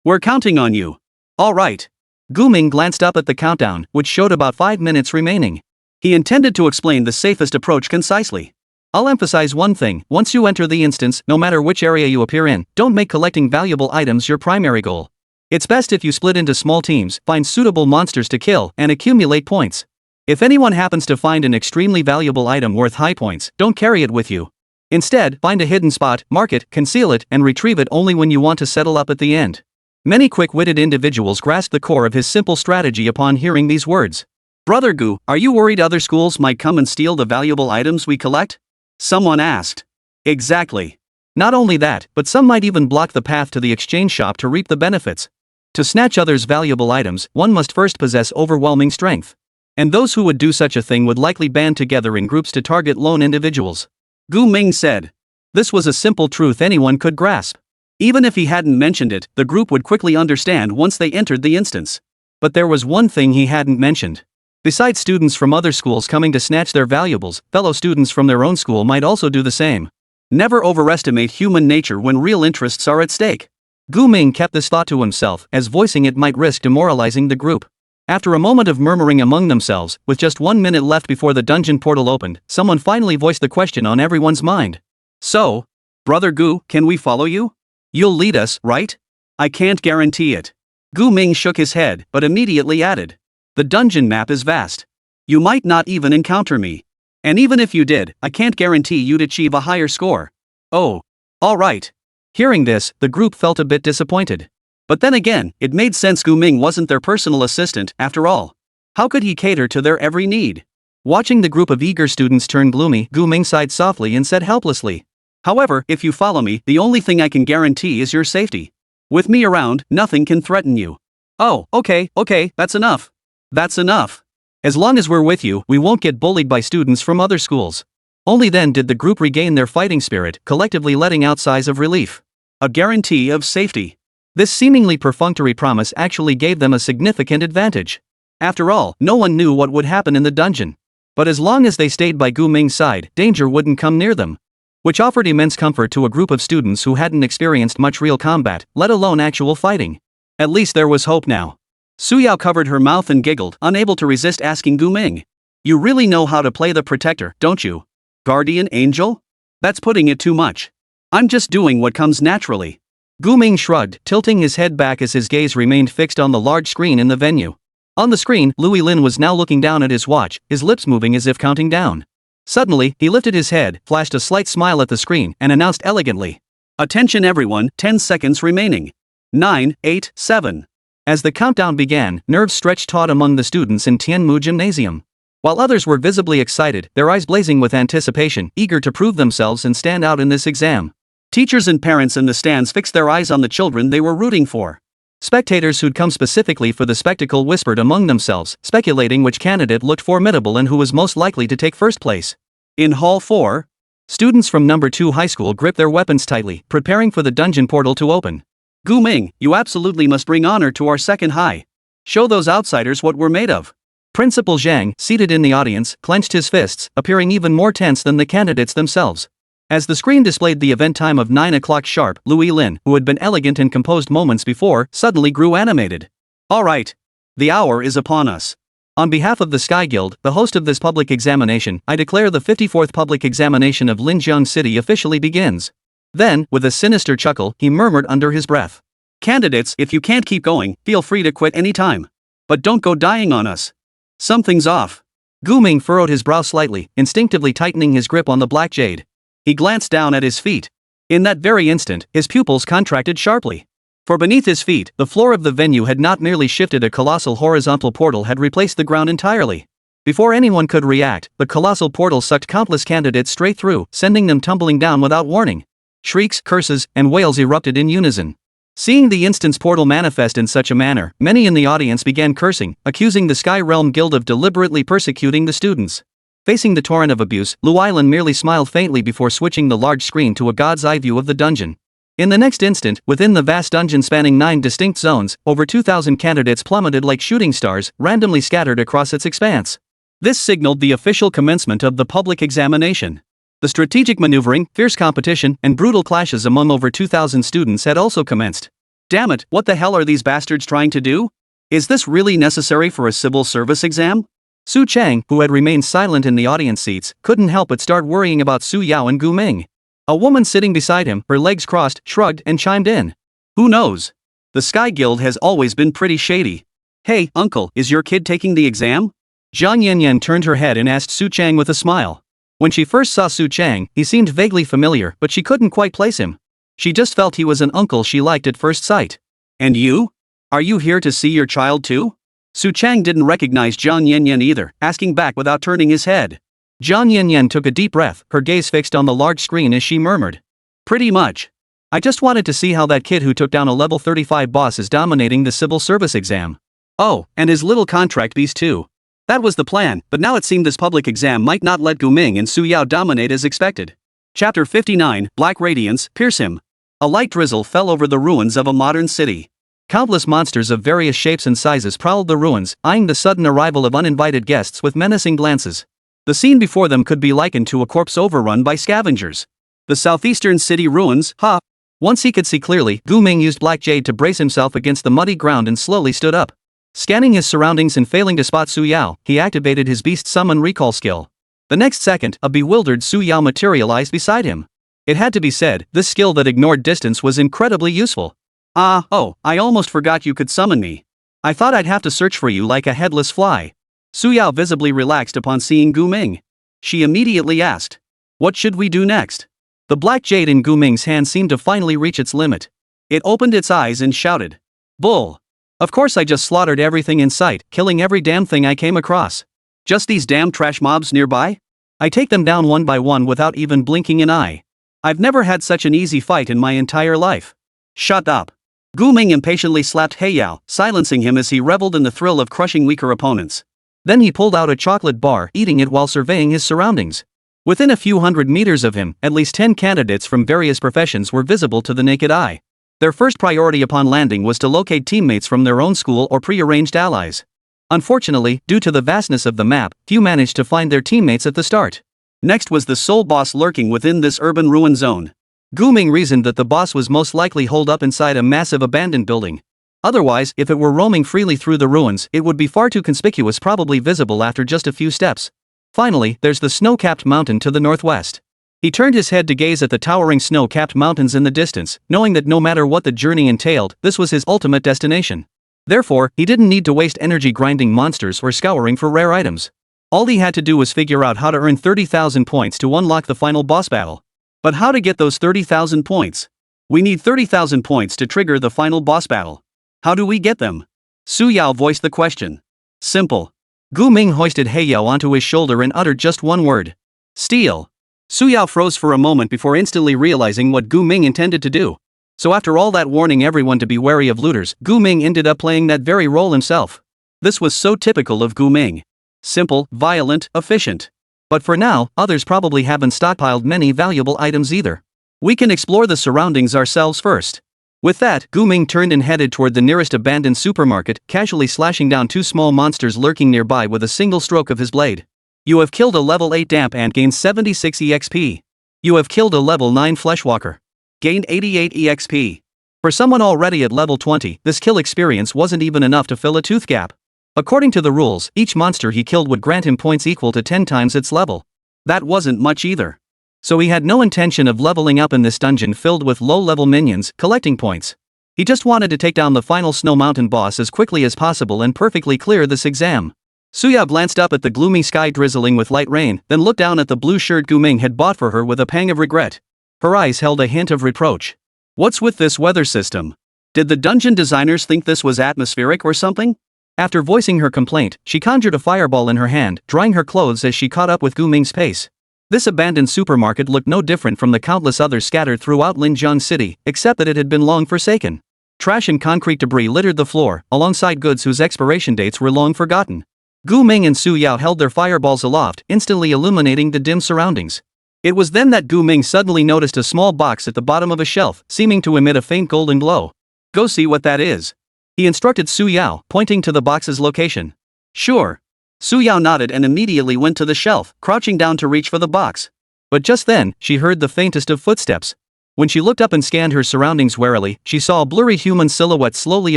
We're counting on you. All right. Gu Ming glanced up at the countdown, which showed about 5 minutes remaining. He intended to explain the safest approach concisely. I'll emphasize one thing: once you enter the instance, no matter which area you appear in, don't make collecting valuable items your primary goal. It's best if you split into small teams, find suitable monsters to kill, and accumulate points. If anyone happens to find an extremely valuable item worth high points, don't carry it with you. Instead, find a hidden spot, mark it, conceal it, and retrieve it only when you want to settle up at the end. Many quick-witted individuals grasped the core of his simple strategy upon hearing these words. Brother Gu, are you worried other schools might come and steal the valuable items we collect? Someone asked. Exactly. Not only that, but some might even block the path to the exchange shop to reap the benefits. To snatch others' valuable items, one must first possess overwhelming strength. And those who would do such a thing would likely band together in groups to target lone individuals. Gu Ming said. This was a simple truth anyone could grasp. Even if he hadn't mentioned it, the group would quickly understand once they entered the instance. But there was one thing he hadn't mentioned. Besides students from other schools coming to snatch their valuables, fellow students from their own school might also do the same. Never overestimate human nature when real interests are at stake. Gu Ming kept this thought to himself, as voicing it might risk demoralizing the group. After a moment of murmuring among themselves, with just 1 minute left before the dungeon portal opened, someone finally voiced the question on everyone's mind. So, Brother Gu, can we follow you? You'll lead us, right? I can't guarantee it. Gu Ming shook his head, but immediately added. The dungeon map is vast. You might not even encounter me. And even if you did, I can't guarantee you'd achieve a higher score. Oh. All right. Hearing this, the group felt a bit disappointed. But then again, it made sense. Gu Ming wasn't their personal assistant, after all. How could he cater to their every need? Watching the group of eager students turn gloomy, Gu Ming sighed softly and said helplessly. However, if you follow me, the only thing I can guarantee is your safety. With me around, nothing can threaten you. Oh, okay, that's enough. That's enough. As long as we're with you, we won't get bullied by students from other schools. Only then did the group regain their fighting spirit, collectively letting out sighs of relief. A guarantee of safety. This seemingly perfunctory promise actually gave them a significant advantage. After all, no one knew what would happen in the dungeon. But as long as they stayed by Gu Ming's side, danger wouldn't come near them. which offered immense comfort to a group of students who hadn't experienced much real combat, let alone actual fighting. At least there was hope now. Su Yao covered her mouth and giggled, unable to resist asking Gu Ming. You really know how to play the protector, don't you? Guardian angel? That's putting it too much. I'm just doing what comes naturally. Gu Ming shrugged, tilting his head back as his gaze remained fixed on the large screen in the venue. On the screen, Louis Lin was now looking down at his watch, his lips moving as if counting down. Suddenly, he lifted his head, flashed a slight smile at the screen, and announced elegantly. Attention everyone, 10 seconds remaining. 9, 8, 7. As the countdown began, nerves stretched taut among the students in Tianmu Gymnasium. While others were visibly excited, their eyes blazing with anticipation, eager to prove themselves and stand out in this exam. Teachers and parents in the stands fixed their eyes on the children they were rooting for. Spectators who'd come specifically for the spectacle whispered among themselves, speculating which candidate looked formidable and who was most likely to take first place. In Hall 4, students from No. 2 High School gripped their weapons tightly, preparing for the dungeon portal to open. Gu Ming, you absolutely must bring honor to our second high. Show those outsiders what we're made of. Principal Zhang, seated in the audience, clenched his fists, appearing even more tense than the candidates themselves. As the screen displayed the event time of 9 o'clock sharp, Louis Lin, who had been elegant and composed moments before, suddenly grew animated. All right. The hour is upon us. On behalf of the Sky Guild, the host of this public examination, I declare the 54th public examination of Linjiang City officially begins. Then, with a sinister chuckle, he murmured under his breath. Candidates, if you can't keep going, feel free to quit any time. But don't go dying on us. Something's off. Gu Ming furrowed his brow slightly, instinctively tightening his grip on the black jade. He glanced down at his feet. In that very instant, his pupils contracted sharply. For beneath his feet, the floor of the venue had not merely shifted, a colossal horizontal portal had replaced the ground entirely. Before anyone could react, the colossal portal sucked countless candidates straight through, sending them tumbling down without warning. Shrieks, curses, and wails erupted in unison. Seeing the instant's portal manifest in such a manner, many in the audience began cursing, accusing the Sky Realm Guild of deliberately persecuting the students. Facing the torrent of abuse, Lu Ailan merely smiled faintly before switching the large screen to a god's eye view of the dungeon. In the next instant, within the vast dungeon spanning 9 distinct zones, over 2,000 candidates plummeted like shooting stars, randomly scattered across its expanse. This signaled the official commencement of the public examination. The strategic maneuvering, fierce competition, and brutal clashes among over 2,000 students had also commenced. Damn it, what the hell are these bastards trying to do? Is this really necessary for a civil service exam? Su Chang, who had remained silent in the audience seats, couldn't help but start worrying about Su Yao and Gu Ming. A woman sitting beside him, her legs crossed, shrugged and chimed in. Who knows? The Sky Guild has always been pretty shady. Hey, uncle, is your kid taking the exam? Zhang Yanyan turned her head and asked Su Chang with a smile. When she first saw Su Chang, he seemed vaguely familiar, but she couldn't quite place him. She just felt he was an uncle she liked at first sight. And you? Are you here to see your child too? Su Chang didn't recognize Zhang Yanyan either, asking back without turning his head. Zhang Yanyan took a deep breath, her gaze fixed on the large screen as she murmured. Pretty much. I just wanted to see how that kid who took down a level 35 boss is dominating the civil service exam. Oh, and his little contract beast too. That was the plan, but now it seemed this public exam might not let Gu Ming and Su Yao dominate as expected. Chapter 59, Black Radiance, Pierce Him. A light drizzle fell over the ruins of a modern city. Countless monsters of various shapes and sizes prowled the ruins, eyeing the sudden arrival of uninvited guests with menacing glances. The scene before them could be likened to a corpse overrun by scavengers. The southeastern city ruins, ha! Once he could see clearly, Gu Ming used Black Jade to brace himself against the muddy ground and slowly stood up. Scanning his surroundings and failing to spot Su Yao, he activated his Beast Summon recall skill. The next second, a bewildered Su Yao materialized beside him. It had to be said, this skill that ignored distance was incredibly useful. I almost forgot you could summon me. I thought I'd have to search for you like a headless fly. Su Yao visibly relaxed upon seeing Gu Ming. She immediately asked, what should we do next? The black jade in Gu Ming's hand seemed to finally reach its limit. It opened its eyes and shouted. Bull! Of course I just slaughtered everything in sight, killing every damn thing I came across. Just these damn trash mobs nearby? I take them down one by one without even blinking an eye. I've never had such an easy fight in my entire life. Shut up. Gu Ming impatiently slapped He Yao, silencing him as he reveled in the thrill of crushing weaker opponents. Then he pulled out a chocolate bar, eating it while surveying his surroundings. Within a few hundred meters of him, at least 10 candidates from various professions were visible to the naked eye. Their first priority upon landing was to locate teammates from their own school or pre-arranged allies. Unfortunately, due to the vastness of the map, few managed to find their teammates at the start. Next was the sole boss lurking within this urban ruin zone. Gu Ming reasoned that the boss was most likely holed up inside a massive abandoned building. Otherwise, if it were roaming freely through the ruins, it would be far too conspicuous, probably visible after just a few steps. Finally, there's the snow-capped mountain to the northwest. He turned his head to gaze at the towering snow-capped mountains in the distance, knowing that no matter what the journey entailed, this was his ultimate destination. Therefore, he didn't need to waste energy grinding monsters or scouring for rare items. All he had to do was figure out how to earn 30,000 points to unlock the final boss battle. But how to get those 30,000 points? We need 30,000 points to trigger the final boss battle. How do we get them? Su Yao voiced the question. Simple. Gu Ming hoisted Heiyao onto his shoulder and uttered just one word. Steal. Su Yao froze for a moment before instantly realizing what Gu Ming intended to do. So after all that warning everyone to be wary of looters, Gu Ming ended up playing that very role himself. This was so typical of Gu Ming. Simple, violent, efficient. But for now, others probably haven't stockpiled many valuable items either. We can explore the surroundings ourselves first. With that, Gu Ming turned and headed toward the nearest abandoned supermarket, casually slashing down two small monsters lurking nearby with a single stroke of his blade. You have killed a level 8 damp ant, gained 76 EXP. You have killed a level 9 fleshwalker. Gained 88 EXP. For someone already at level 20, this kill experience wasn't even enough to fill a tooth gap. According to the rules, each monster he killed would grant him points equal to 10 times its level. That wasn't much either. So he had no intention of leveling up in this dungeon filled with low-level minions, collecting points. He just wanted to take down the final Snow Mountain boss as quickly as possible and perfectly clear this exam. Su Yao glanced up at the gloomy sky drizzling with light rain, then looked down at the blue shirt Gu Ming had bought for her with a pang of regret. Her eyes held a hint of reproach. What's with this weather system? Did the dungeon designers think this was atmospheric or something? After voicing her complaint, she conjured a fireball in her hand, drying her clothes as she caught up with Gu Ming's pace. This abandoned supermarket looked no different from the countless others scattered throughout Linjiang City, except that it had been long forsaken. Trash and concrete debris littered the floor, alongside goods whose expiration dates were long forgotten. Gu Ming and Su Yao held their fireballs aloft, instantly illuminating the dim surroundings. It was then that Gu Ming suddenly noticed a small box at the bottom of a shelf, seeming to emit a faint golden glow. Go see what that is. He instructed Su Yao, pointing to the box's location. Sure. Su Yao nodded and immediately went to the shelf, crouching down to reach for the box. But just then, she heard the faintest of footsteps. When she looked up and scanned her surroundings warily, she saw a blurry human silhouette slowly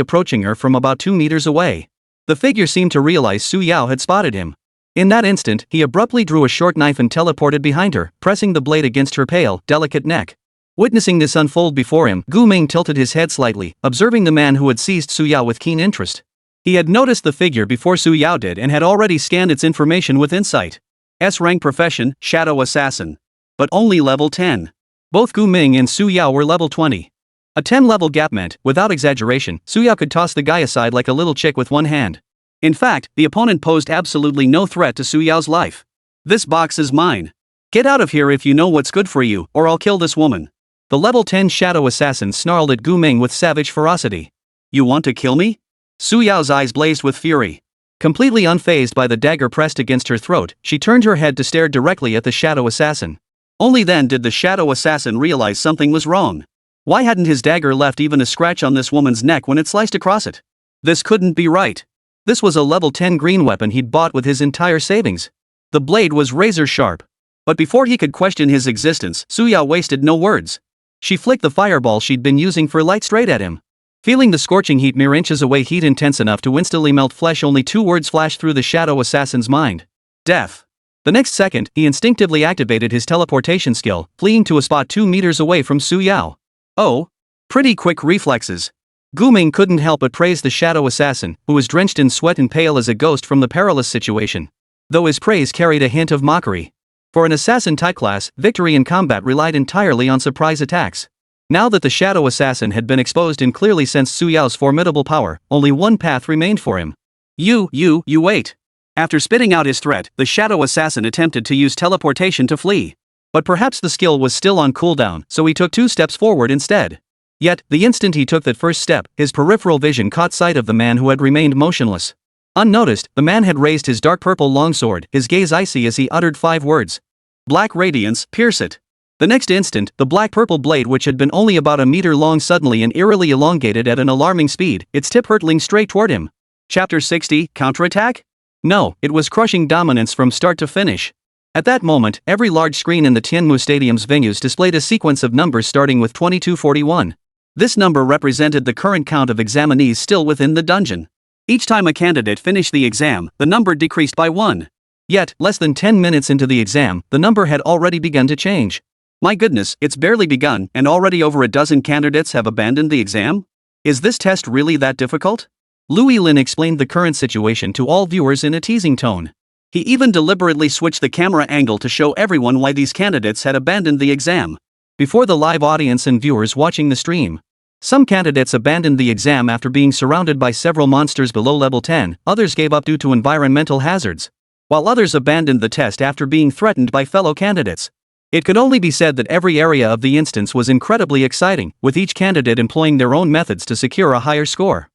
approaching her from about 2 meters away. The figure seemed to realize Su Yao had spotted him. In that instant, he abruptly drew a short knife and teleported behind her, pressing the blade against her pale, delicate neck. Witnessing this unfold before him, Gu Ming tilted his head slightly, observing the man who had seized Su Yao with keen interest. He had noticed the figure before Su Yao did and had already scanned its information with insight. S-rank profession, Shadow Assassin. But only level 10. Both Gu Ming and Su Yao were level 20. A 10-level gap meant, without exaggeration, Su Yao could toss the guy aside like a little chick with one hand. In fact, the opponent posed absolutely no threat to Su Yao's life. This box is mine. Get out of here if you know what's good for you, or I'll kill this woman. The level 10 Shadow Assassin snarled at Gu Ming with savage ferocity. You want to kill me? Su Yao's eyes blazed with fury. Completely unfazed by the dagger pressed against her throat, she turned her head to stare directly at the Shadow Assassin. Only then did the Shadow Assassin realize something was wrong. Why hadn't his dagger left even a scratch on this woman's neck when it sliced across it? This couldn't be right. This was a level 10 green weapon he'd bought with his entire savings. The blade was razor sharp. But before he could question his existence, Su Yao wasted no words. She flicked the fireball she'd been using for light straight at him. Feeling the scorching heat mere inches away, heat intense enough to instantly melt flesh, only 2 words flashed through the Shadow Assassin's mind. Death. The next second, he instinctively activated his teleportation skill, fleeing to a spot 2 meters away from Su Yao. Oh. Pretty quick reflexes. Gu Ming couldn't help but praise the Shadow Assassin, who was drenched in sweat and pale as a ghost from the perilous situation. Though his praise carried a hint of mockery. For an assassin type class, victory in combat relied entirely on surprise attacks. Now that the Shadow Assassin had been exposed and clearly sensed Su Yao's formidable power, only one path remained for him. You wait. After spitting out his threat, the Shadow Assassin attempted to use teleportation to flee. But perhaps the skill was still on cooldown, so he took 2 steps forward instead. Yet, the instant he took that first step, his peripheral vision caught sight of the man who had remained motionless. Unnoticed, the man had raised his dark purple longsword, his gaze icy as he uttered 5 words. Black radiance, pierce it. The next instant, the black-purple blade, which had been only about a meter long, suddenly and eerily elongated at an alarming speed, its tip hurtling straight toward him. Chapter 60, Counterattack? No, it was crushing dominance from start to finish. At that moment, every large screen in the Tianmu Stadium's venues displayed a sequence of numbers starting with 2241. This number represented the current count of examinees still within the dungeon. Each time a candidate finished the exam, the number decreased by 1. Yet, less than 10 minutes into the exam, the number had already begun to change. My goodness, it's barely begun and already over a dozen candidates have abandoned the exam? Is this test really that difficult? Louis Lin explained the current situation to all viewers in a teasing tone. He even deliberately switched the camera angle to show everyone why these candidates had abandoned the exam. Before the live audience and viewers watching the stream. Some candidates abandoned the exam after being surrounded by several monsters below level 10, others gave up due to environmental hazards. While others abandoned the test after being threatened by fellow candidates. It could only be said that every area of the instance was incredibly exciting, with each candidate employing their own methods to secure a higher score.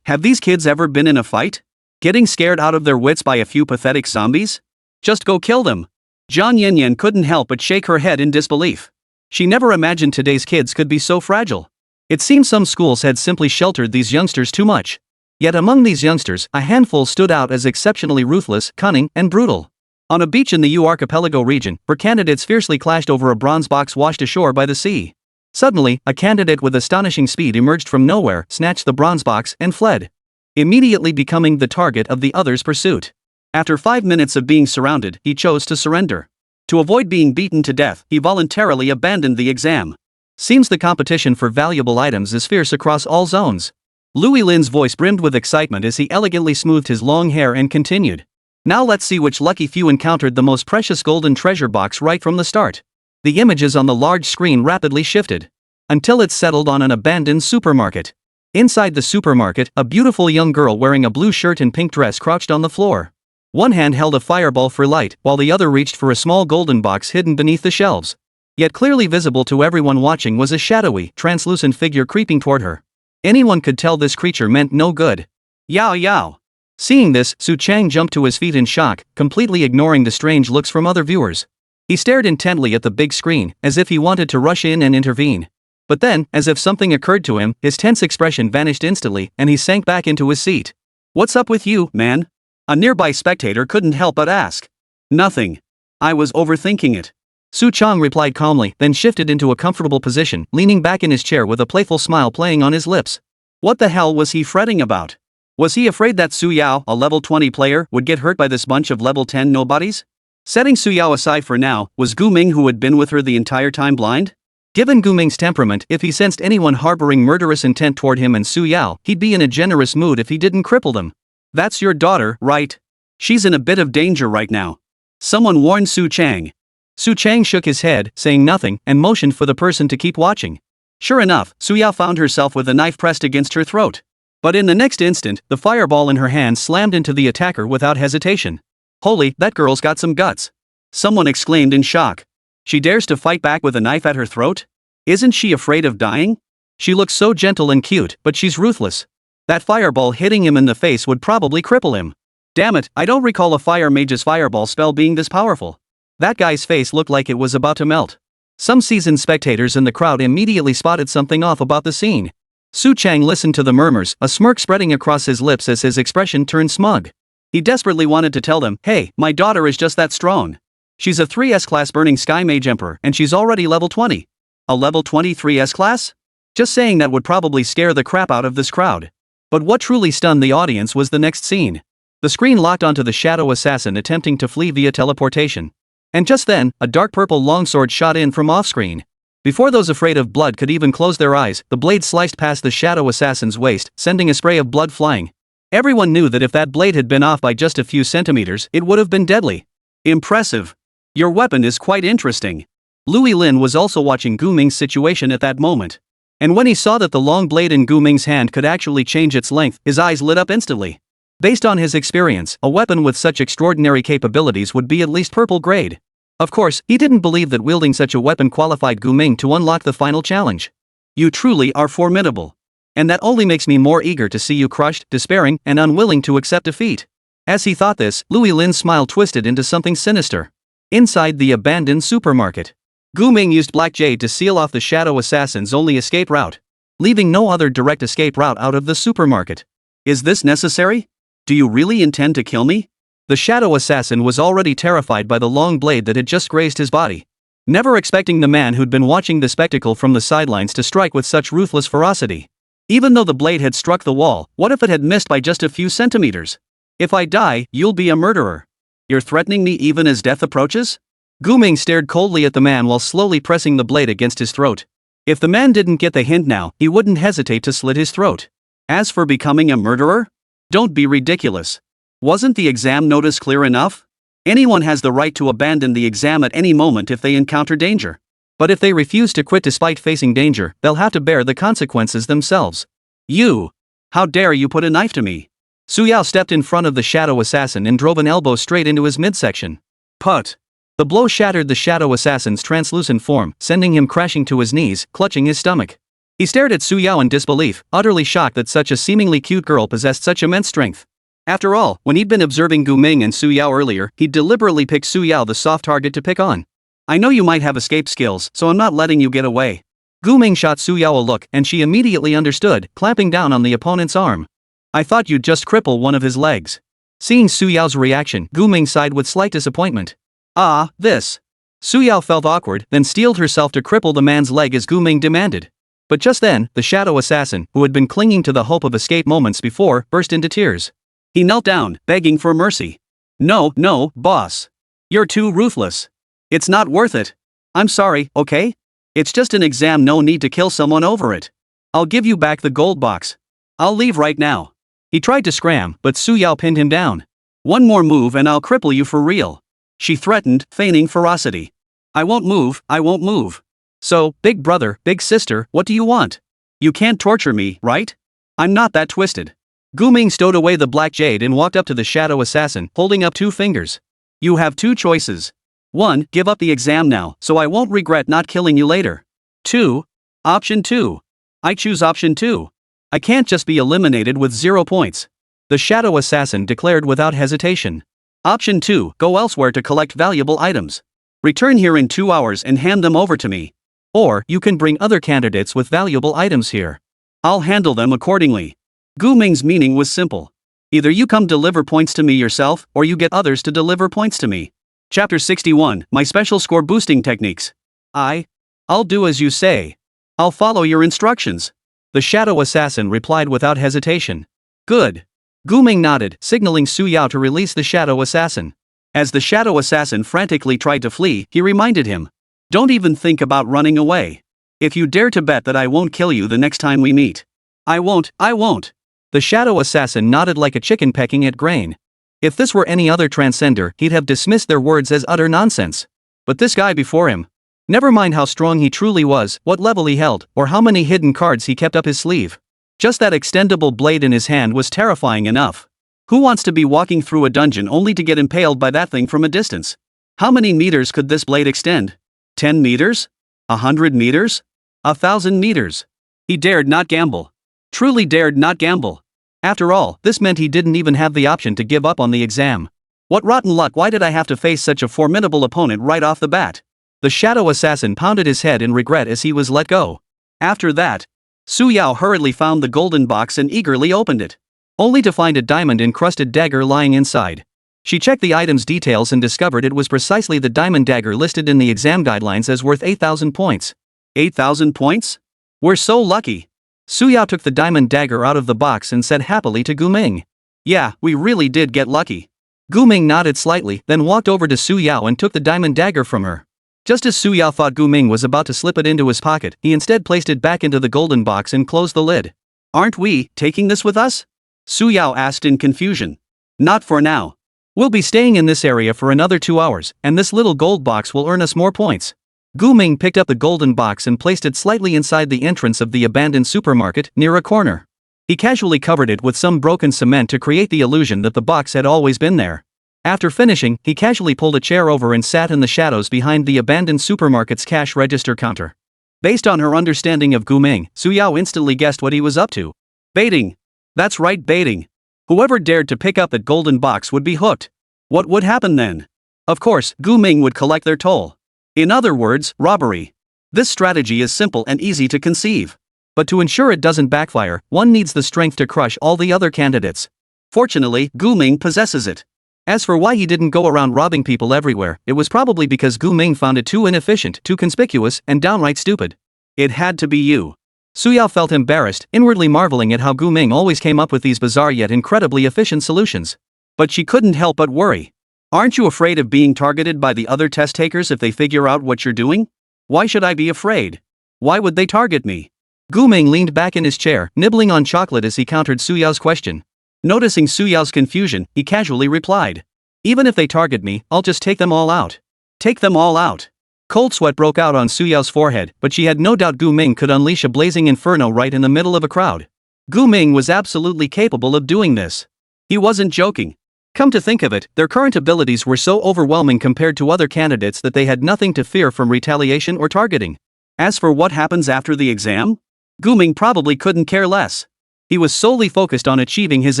Have these kids ever been in a fight? Getting scared out of their wits by a few pathetic zombies? Just go kill them. Zhang Yanyan couldn't help but shake her head in disbelief. She never imagined today's kids could be so fragile. It seemed some schools had simply sheltered these youngsters too much. Yet among these youngsters, a handful stood out as exceptionally ruthless, cunning, and brutal. On a beach in the Yu Archipelago region, where candidates fiercely clashed over a bronze box washed ashore by the sea. Suddenly, a candidate with astonishing speed emerged from nowhere, snatched the bronze box, and fled. Immediately becoming the target of the others' pursuit. After 5 minutes of being surrounded, he chose to surrender. To avoid being beaten to death, he voluntarily abandoned the exam. Seems the competition for valuable items is fierce across all zones. Louis Lin's voice brimmed with excitement as he elegantly smoothed his long hair and continued. Now let's see which lucky few encountered the most precious golden treasure box right from the start. The images on the large screen rapidly shifted. Until it settled on an abandoned supermarket. Inside the supermarket, a beautiful young girl wearing a blue shirt and pink dress crouched on the floor. One hand held a fireball for light, while the other reached for a small golden box hidden beneath the shelves. Yet clearly visible to everyone watching was a shadowy, translucent figure creeping toward her. Anyone could tell this creature meant no good. Yao Yao. Seeing this, Su Chang jumped to his feet in shock, completely ignoring the strange looks from other viewers. He stared intently at the big screen, as if he wanted to rush in and intervene. But then, as if something occurred to him, his tense expression vanished instantly, and he sank back into his seat. What's up with you, man? A nearby spectator couldn't help but ask. Nothing. I was overthinking it. Su Chang replied calmly, then shifted into a comfortable position, leaning back in his chair with a playful smile playing on his lips. What the hell was he fretting about? Was he afraid that Su Yao, a level 20 player, would get hurt by this bunch of level 10 nobodies? Setting Su Yao aside for now, was Gu Ming, who had been with her the entire time, blind? Given Gu Ming's temperament, if he sensed anyone harboring murderous intent toward him and Su Yao, he'd be in a generous mood if he didn't cripple them. That's your daughter, right? She's in a bit of danger right now. Someone warned Su Chang. Su Chang shook his head, saying nothing, and motioned for the person to keep watching. Sure enough, Su Yao found herself with a knife pressed against her throat. But in the next instant, the fireball in her hand slammed into the attacker without hesitation. Holy, that girl's got some guts. Someone exclaimed in shock. She dares to fight back with a knife at her throat? Isn't she afraid of dying? She looks so gentle and cute, but she's ruthless. That fireball hitting him in the face would probably cripple him. Damn it, I don't recall a fire mage's fireball spell being this powerful. That guy's face looked like it was about to melt. Some seasoned spectators in the crowd immediately spotted something off about the scene. Su Chang listened to the murmurs, a smirk spreading across his lips as his expression turned smug. He desperately wanted to tell them, hey, my daughter is just that strong. She's a 3S class burning sky mage emperor and she's already level 20. A level 23 S class? Just saying that would probably scare the crap out of this crowd. But what truly stunned the audience was the next scene. The screen locked onto the shadow assassin attempting to flee via teleportation. And just then, a dark purple longsword shot in from off-screen. Before those afraid of blood could even close their eyes, the blade sliced past the shadow assassin's waist, sending a spray of blood flying. Everyone knew that if that blade had been off by just a few centimeters, it would have been deadly. Impressive. Your weapon is quite interesting. Louis Lin was also watching Gu Ming's situation at that moment. And when he saw that the long blade in Gu Ming's hand could actually change its length, his eyes lit up instantly. Based on his experience, a weapon with such extraordinary capabilities would be at least purple grade. Of course, he didn't believe that wielding such a weapon qualified Gu Ming to unlock the final challenge. You truly are formidable. And that only makes me more eager to see you crushed, despairing, and unwilling to accept defeat. As he thought this, Louis Lin's smile twisted into something sinister. Inside the abandoned supermarket, Gu Ming used Black Jade to seal off the shadow assassin's only escape route, leaving no other direct escape route out of the supermarket. Is this necessary? Do you really intend to kill me? The shadow assassin was already terrified by the long blade that had just grazed his body. Never expecting the man who'd been watching the spectacle from the sidelines to strike with such ruthless ferocity. Even though the blade had struck the wall, what if it had missed by just a few centimeters? If I die, you'll be a murderer. You're threatening me even as death approaches? Guming stared coldly at the man while slowly pressing the blade against his throat. If the man didn't get the hint now, he wouldn't hesitate to slit his throat. As for becoming a murderer? Don't be ridiculous. Wasn't the exam notice clear enough? Anyone has the right to abandon the exam at any moment if they encounter danger. But if they refuse to quit despite facing danger, they'll have to bear the consequences themselves. You! How dare you put a knife to me? Suyao stepped in front of the shadow assassin and drove an elbow straight into his midsection. Put! The blow shattered the shadow assassin's translucent form, sending him crashing to his knees, clutching his stomach. He stared at Suyao in disbelief, utterly shocked that such a seemingly cute girl possessed such immense strength. After all, when he'd been observing Guming and Suyao earlier, he'd deliberately picked Suyao the soft target to pick on. I know you might have escape skills, so I'm not letting you get away. Guming shot Suyao a look, and she immediately understood, clamping down on the opponent's arm. I thought you'd just cripple one of his legs. Seeing Suyao's reaction, Guming sighed with slight disappointment. Ah, this. Suyao felt awkward, then steeled herself to cripple the man's leg as Guming demanded. But just then, the shadow assassin, who had been clinging to the hope of escape moments before, burst into tears. He knelt down, begging for mercy. No, boss. You're too ruthless. It's not worth it. I'm sorry, okay? It's just an exam, no need to kill someone over it. I'll give you back the gold box. I'll leave right now. He tried to scram, but Suyao pinned him down. One more move and I'll cripple you for real. She threatened, feigning ferocity. I won't move. So, big brother, big sister, what do you want? You can't torture me, right? I'm not that twisted. Guming stowed away the black jade and walked up to the shadow assassin, holding up 2 fingers. You have 2 choices. 1. Give up the exam now, so I won't regret not killing you later. 2. Option 2. I choose option 2. I can't just be eliminated with 0 points. The shadow assassin declared without hesitation. Option 2. Go elsewhere to collect valuable items. Return here in 2 hours and hand them over to me. Or, you can bring other candidates with valuable items here. I'll handle them accordingly. Guming's meaning was simple. Either you come deliver points to me yourself, or you get others to deliver points to me. Chapter 61, My Special Score Boosting Techniques. I'll do as you say. I'll follow your instructions. The shadow assassin replied without hesitation. Good. Guming nodded, signaling Suyao to release the shadow assassin. As the shadow assassin frantically tried to flee, he reminded him. Don't even think about running away. If you dare to bet that I won't kill you the next time we meet. I won't. The shadow assassin nodded like a chicken pecking at grain. If this were any other transcender, he'd have dismissed their words as utter nonsense. But this guy before him. Never mind how strong he truly was, what level he held, or how many hidden cards he kept up his sleeve. Just that extendable blade in his hand was terrifying enough. Who wants to be walking through a dungeon only to get impaled by that thing from a distance? How many meters could this blade extend? 10 meters? 100 meters? 1,000 meters? He dared not gamble. Truly dared not gamble. After all, this meant he didn't even have the option to give up on the exam. What rotten luck, why did I have to face such a formidable opponent right off the bat? The shadow assassin pounded his head in regret as he was let go. After that, Suyao hurriedly found the golden box and eagerly opened it. Only to find a diamond-encrusted dagger lying inside. She checked the item's details and discovered it was precisely the diamond dagger listed in the exam guidelines as worth 8,000 points. 8,000 points? We're so lucky. Suyao took the diamond dagger out of the box and said happily to Guming. Yeah, we really did get lucky. Guming nodded slightly, then walked over to Suyao and took the diamond dagger from her. Just as Suyao thought Guming was about to slip it into his pocket, he instead placed it back into the golden box and closed the lid. Aren't we taking this with us? Suyao asked in confusion. Not for now. We'll be staying in this area for another 2 hours, and this little gold box will earn us more points. Guming picked up the golden box and placed it slightly inside the entrance of the abandoned supermarket, near a corner. He casually covered it with some broken cement to create the illusion that the box had always been there. After finishing, he casually pulled a chair over and sat in the shadows behind the abandoned supermarket's cash register counter. Based on her understanding of Guming, Suyao instantly guessed what he was up to. Baiting. That's right, baiting. Whoever dared to pick up that golden box would be hooked. What would happen then? Of course, Guming would collect their toll. In other words, robbery. This strategy is simple and easy to conceive. But to ensure it doesn't backfire, one needs the strength to crush all the other candidates. Fortunately, Guming possesses it. As for why he didn't go around robbing people everywhere, it was probably because Gu Ming found it too inefficient, too conspicuous, and downright stupid. It had to be you. Suyao felt embarrassed, inwardly marveling at how Gu Ming always came up with these bizarre yet incredibly efficient solutions. But she couldn't help but worry. Aren't you afraid of being targeted by the other test takers if they figure out what you're doing? Why should I be afraid? Why would they target me? Gu Ming leaned back in his chair, nibbling on chocolate as he countered Suyao's question. Noticing Suyao's confusion, he casually replied. Even if they target me, I'll just take them all out. Take them all out. Cold sweat broke out on Suyao's forehead, but she had no doubt Gu Ming could unleash a blazing inferno right in the middle of a crowd. Gu Ming was absolutely capable of doing this. He wasn't joking. Come to think of it, their current abilities were so overwhelming compared to other candidates that they had nothing to fear from retaliation or targeting. As for what happens after the exam? Gu Ming probably couldn't care less. He was solely focused on achieving his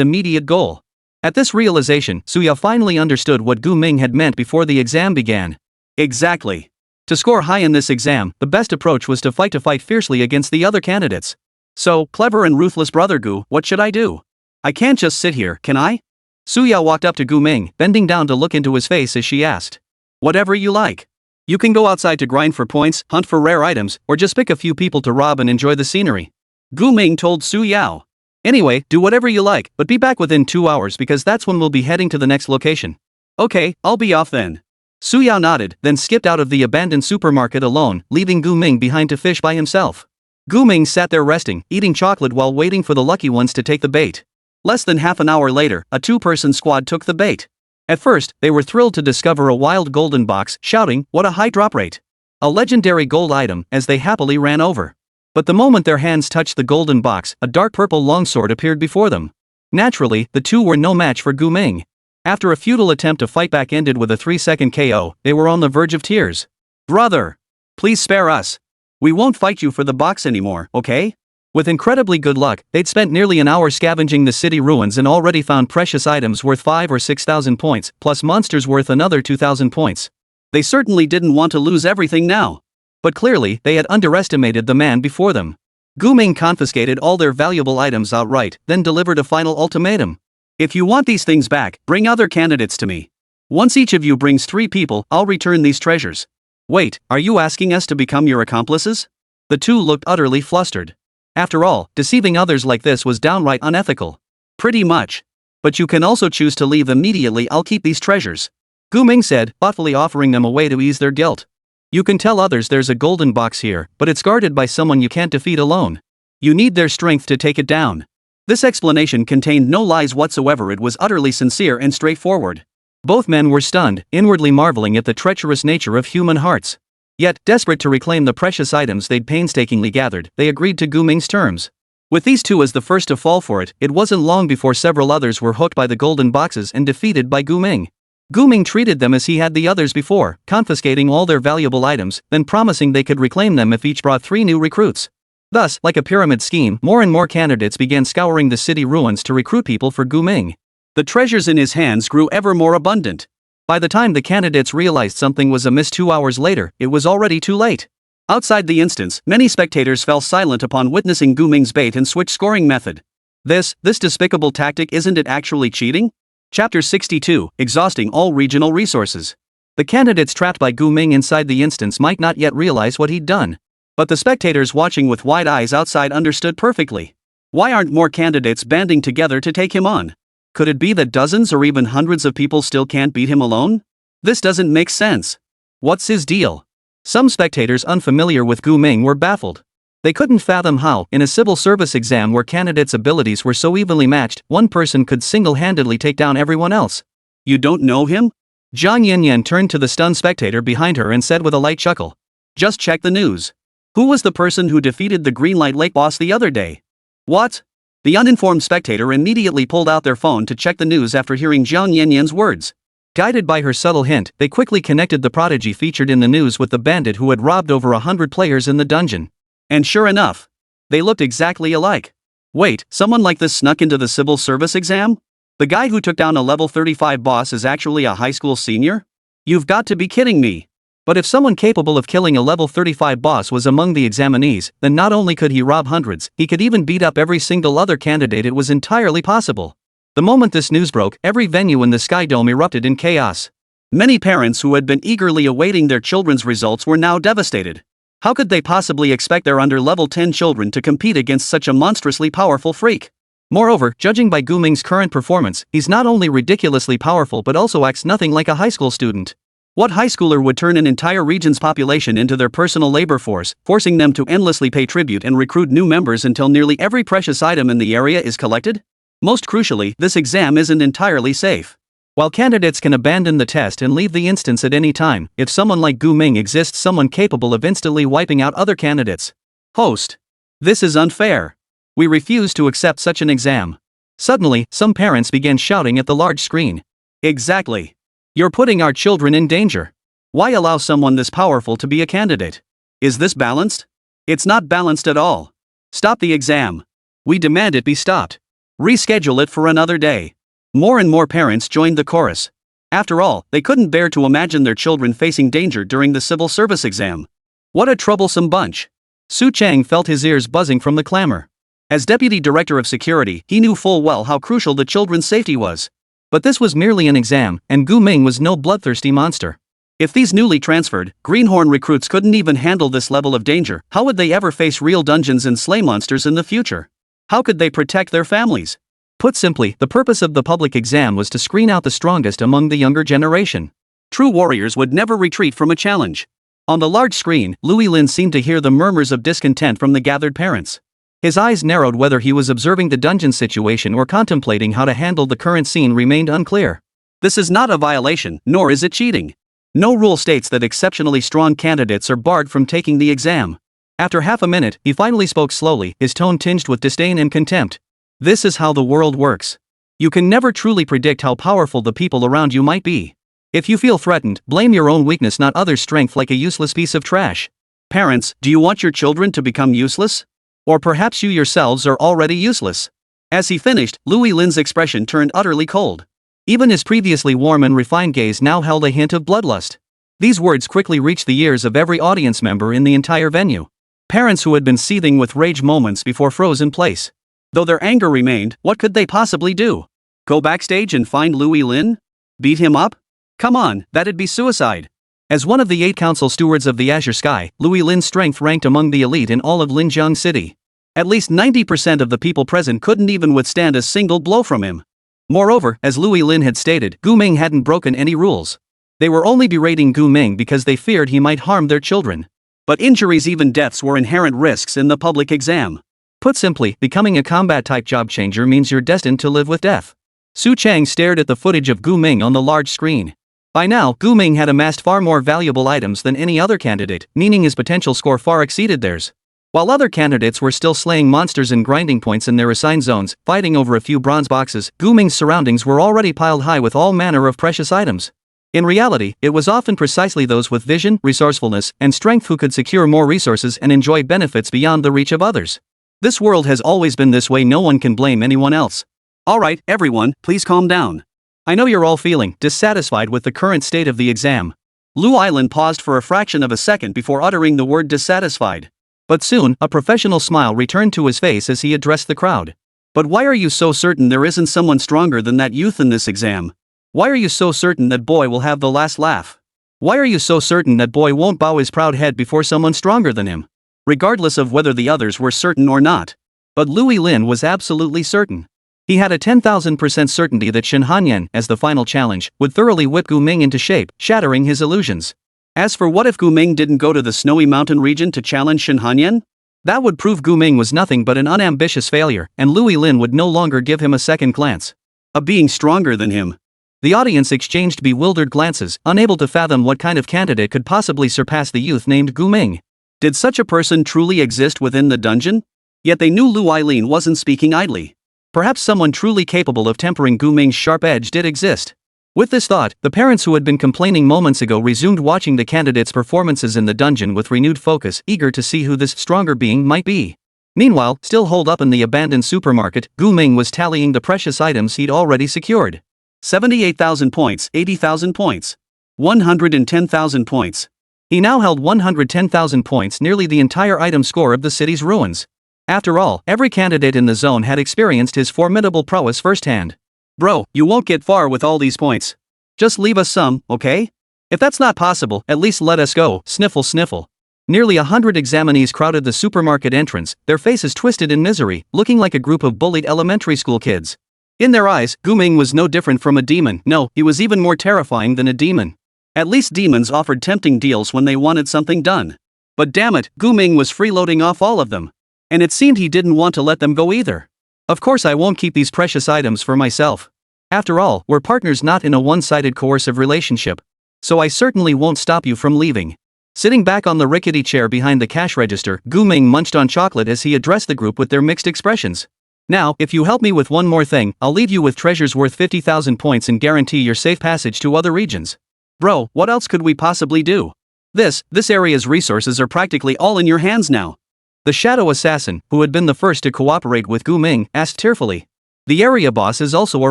immediate goal. At this realization, Suyao finally understood what Gu Ming had meant before the exam began. Exactly. To score high in this exam, the best approach was to fight fiercely against the other candidates. So, clever and ruthless brother Gu, what should I do? I can't just sit here, can I? Suyao walked up to Gu Ming, bending down to look into his face as she asked. Whatever you like. You can go outside to grind for points, hunt for rare items, or just pick a few people to rob and enjoy the scenery. Gu Ming told Suyao. Anyway, do whatever you like, but be back within 2 hours because that's when we'll be heading to the next location. Okay, I'll be off then. Suyao nodded, then skipped out of the abandoned supermarket alone, leaving Gu Ming behind to fish by himself. Gu Ming sat there resting, eating chocolate while waiting for the lucky ones to take the bait. Less than half an hour later, a two-person squad took the bait. At first, they were thrilled to discover a wild golden box, shouting, "What a high drop rate! A legendary gold item," as they happily ran over. But the moment their hands touched the golden box, a dark purple longsword appeared before them. Naturally, the two were no match for Gu Ming. After a futile attempt to fight back ended with a 3-second KO, they were on the verge of tears. Brother! Please spare us. We won't fight you for the box anymore, okay? With incredibly good luck, they'd spent nearly an hour scavenging the city ruins and already found precious items worth 5,000 or 6,000 points, plus monsters worth another 2,000 points. They certainly didn't want to lose everything now. But clearly, they had underestimated the man before them. Gu Ming confiscated all their valuable items outright, then delivered a final ultimatum. If you want these things back, bring other candidates to me. Once each of you brings 3 people, I'll return these treasures. Wait, are you asking us to become your accomplices? The two looked utterly flustered. After all, deceiving others like this was downright unethical. Pretty much. But you can also choose to leave immediately. I'll keep these treasures, Gu Ming said, thoughtfully offering them a way to ease their guilt. You can tell others there's a golden box here, but it's guarded by someone you can't defeat alone. You need their strength to take it down. This explanation contained no lies whatsoever. It was utterly sincere and straightforward. Both men were stunned, inwardly marveling at the treacherous nature of human hearts. Yet, desperate to reclaim the precious items they'd painstakingly gathered, they agreed to Gu Ming's terms. With these two as the first to fall for it, it wasn't long before several others were hooked by the golden boxes and defeated by Gu Ming. Gu Ming treated them as he had the others before, confiscating all their valuable items, then promising they could reclaim them if each brought 3 new recruits. Thus, like a pyramid scheme, more and more candidates began scouring the city ruins to recruit people for Gu Ming. The treasures in his hands grew ever more abundant. By the time the candidates realized something was amiss 2 hours later, it was already too late. Outside the instance, many spectators fell silent upon witnessing Gu Ming's bait and switch scoring method. This despicable tactic, isn't it actually cheating? Chapter 62, Exhausting All Regional Resources. The candidates trapped by Gu Ming inside the instance might not yet realize what he'd done. But the spectators watching with wide eyes outside understood perfectly. Why aren't more candidates banding together to take him on? Could it be that dozens or even hundreds of people still can't beat him alone? This doesn't make sense. What's his deal? Some spectators unfamiliar with Gu Ming were baffled. They couldn't fathom how, in a civil service exam where candidates' abilities were so evenly matched, one person could single-handedly take down everyone else. You don't know him? Zhang Yanyan turned to the stunned spectator behind her and said with a light chuckle. Just check the news. Who was the person who defeated the Greenlight Lake boss the other day? What? The uninformed spectator immediately pulled out their phone to check the news after hearing Zhang Yanyan's words. Guided by her subtle hint, they quickly connected the prodigy featured in the news with the bandit who had robbed over 100 players in the dungeon. And sure enough, they looked exactly alike. Wait, someone like this snuck into the civil service exam? The guy who took down a level 35 boss is actually a high school senior? You've got to be kidding me. But if someone capable of killing a level 35 boss was among the examinees, then not only could he rob hundreds, he could even beat up every single other candidate. It was entirely possible. The moment this news broke, every venue in the Sky Dome erupted in chaos. Many parents who had been eagerly awaiting their children's results were now devastated. How could they possibly expect their under-level 10 children to compete against such a monstrously powerful freak? Moreover, judging by Guming's current performance, he's not only ridiculously powerful but also acts nothing like a high school student. What high schooler would turn an entire region's population into their personal labor force, forcing them to endlessly pay tribute and recruit new members until nearly every precious item in the area is collected? Most crucially, this exam isn't entirely safe. While candidates can abandon the test and leave the instance at any time, if someone like Guming exists, someone capable of instantly wiping out other candidates. Host. This is unfair. We refuse to accept such an exam. Suddenly, some parents began shouting at the large screen. Exactly. You're putting our children in danger. Why allow someone this powerful to be a candidate? Is this balanced? It's not balanced at all. Stop the exam. We demand it be stopped. Reschedule it for another day. More and more parents joined the chorus. After all, they couldn't bear to imagine their children facing danger during the civil service exam. What a troublesome bunch. Su Chang felt his ears buzzing from the clamor. As Deputy Director of Security, he knew full well how crucial the children's safety was. But this was merely an exam, and Guming was no bloodthirsty monster. If these newly transferred, greenhorn recruits couldn't even handle this level of danger, how would they ever face real dungeons and slay monsters in the future? How could they protect their families? Put simply, the purpose of the public exam was to screen out the strongest among the younger generation. True warriors would never retreat from a challenge. On the large screen, Louis Lin seemed to hear the murmurs of discontent from the gathered parents. His eyes narrowed. Whether he was observing the dungeon situation or contemplating how to handle the current scene remained unclear. This is not a violation, nor is it cheating. No rule states that exceptionally strong candidates are barred from taking the exam. After half a minute, he finally spoke slowly, his tone tinged with disdain and contempt. This is how the world works. You can never truly predict how powerful the people around you might be. If you feel threatened, blame your own weakness, not others' strength, like a useless piece of trash. Parents, do you want your children to become useless? Or perhaps you yourselves are already useless? As he finished, Louis Lin's expression turned utterly cold. Even his previously warm and refined gaze now held a hint of bloodlust. These words quickly reached the ears of every audience member in the entire venue. Parents who had been seething with rage moments before froze in place. Though their anger remained, what could they possibly do? Go backstage and find Louis Lin? Beat him up? Come on, that'd be suicide. As one of the 8 council stewards of the Azure Sky, Louis Lin's strength ranked among the elite in all of Linjiang City. At least 90% of the people present couldn't even withstand a single blow from him. Moreover, as Louis Lin had stated, Guming hadn't broken any rules. They were only berating Guming because they feared he might harm their children. But injuries, even deaths, were inherent risks in the public exam. Put simply, becoming a combat-type job changer means you're destined to live with death. Su Chang stared at the footage of Guming on the large screen. By now, Guming had amassed far more valuable items than any other candidate, meaning his potential score far exceeded theirs. While other candidates were still slaying monsters and grinding points in their assigned zones, fighting over a few bronze boxes, Guming's surroundings were already piled high with all manner of precious items. In reality, it was often precisely those with vision, resourcefulness, and strength who could secure more resources and enjoy benefits beyond the reach of others. This world has always been this way. No one can blame anyone else. Alright, everyone, please calm down. I know you're all feeling dissatisfied with the current state of the exam. Lu Island paused for a fraction of a second before uttering the word dissatisfied. But soon, a professional smile returned to his face as he addressed the crowd. But why are you so certain there isn't someone stronger than that youth in this exam? Why are you so certain that boy will have the last laugh? Why are you so certain that boy won't bow his proud head before someone stronger than him? Regardless of whether the others were certain or not. But Louis Lin was absolutely certain. He had a 10,000% certainty that Shen Hanyan, as the final challenge, would thoroughly whip Gu Ming into shape, shattering his illusions. As for what if Gu Ming didn't go to the snowy mountain region to challenge Shen Hanyan? That would prove Gu Ming was nothing but an unambitious failure, and Louis Lin would no longer give him a second glance. A being stronger than him. The audience exchanged bewildered glances, unable to fathom what kind of candidate could possibly surpass the youth named Gu Ming. Did such a person truly exist within the dungeon? Yet they knew Lu Ailin wasn't speaking idly. Perhaps someone truly capable of tempering Gu Ming's sharp edge did exist. With this thought, the parents who had been complaining moments ago resumed watching the candidates' performances in the dungeon with renewed focus, eager to see who this stronger being might be. Meanwhile, still holed up in the abandoned supermarket, Gu Ming was tallying the precious items he'd already secured. 78,000 points, 80,000 points. 110,000 points. He now held 110,000 points, nearly the entire item score of the city's ruins. After all, every candidate in the zone had experienced his formidable prowess firsthand. Bro, you won't get far with all these points. Just leave us some, okay? If that's not possible, at least let us go, sniffle sniffle. Nearly 100 examinees crowded the supermarket entrance, their faces twisted in misery, looking like a group of bullied elementary school kids. In their eyes, Guming was no different from a demon. No, he was even more terrifying than a demon. At least demons offered tempting deals when they wanted something done. But damn it, Guming was freeloading off all of them. And it seemed he didn't want to let them go either. Of course I won't keep these precious items for myself. After all, we're partners not in a one-sided coercive relationship. So I certainly won't stop you from leaving. Sitting back on the rickety chair behind the cash register, Guming munched on chocolate as he addressed the group with their mixed expressions. Now, if you help me with one more thing, I'll leave you with treasures worth 50,000 points and guarantee your safe passage to other regions. Bro, what else could we possibly do? This area's resources are practically all in your hands now. The shadow assassin, who had been the first to cooperate with Guming, asked tearfully. The area boss is also a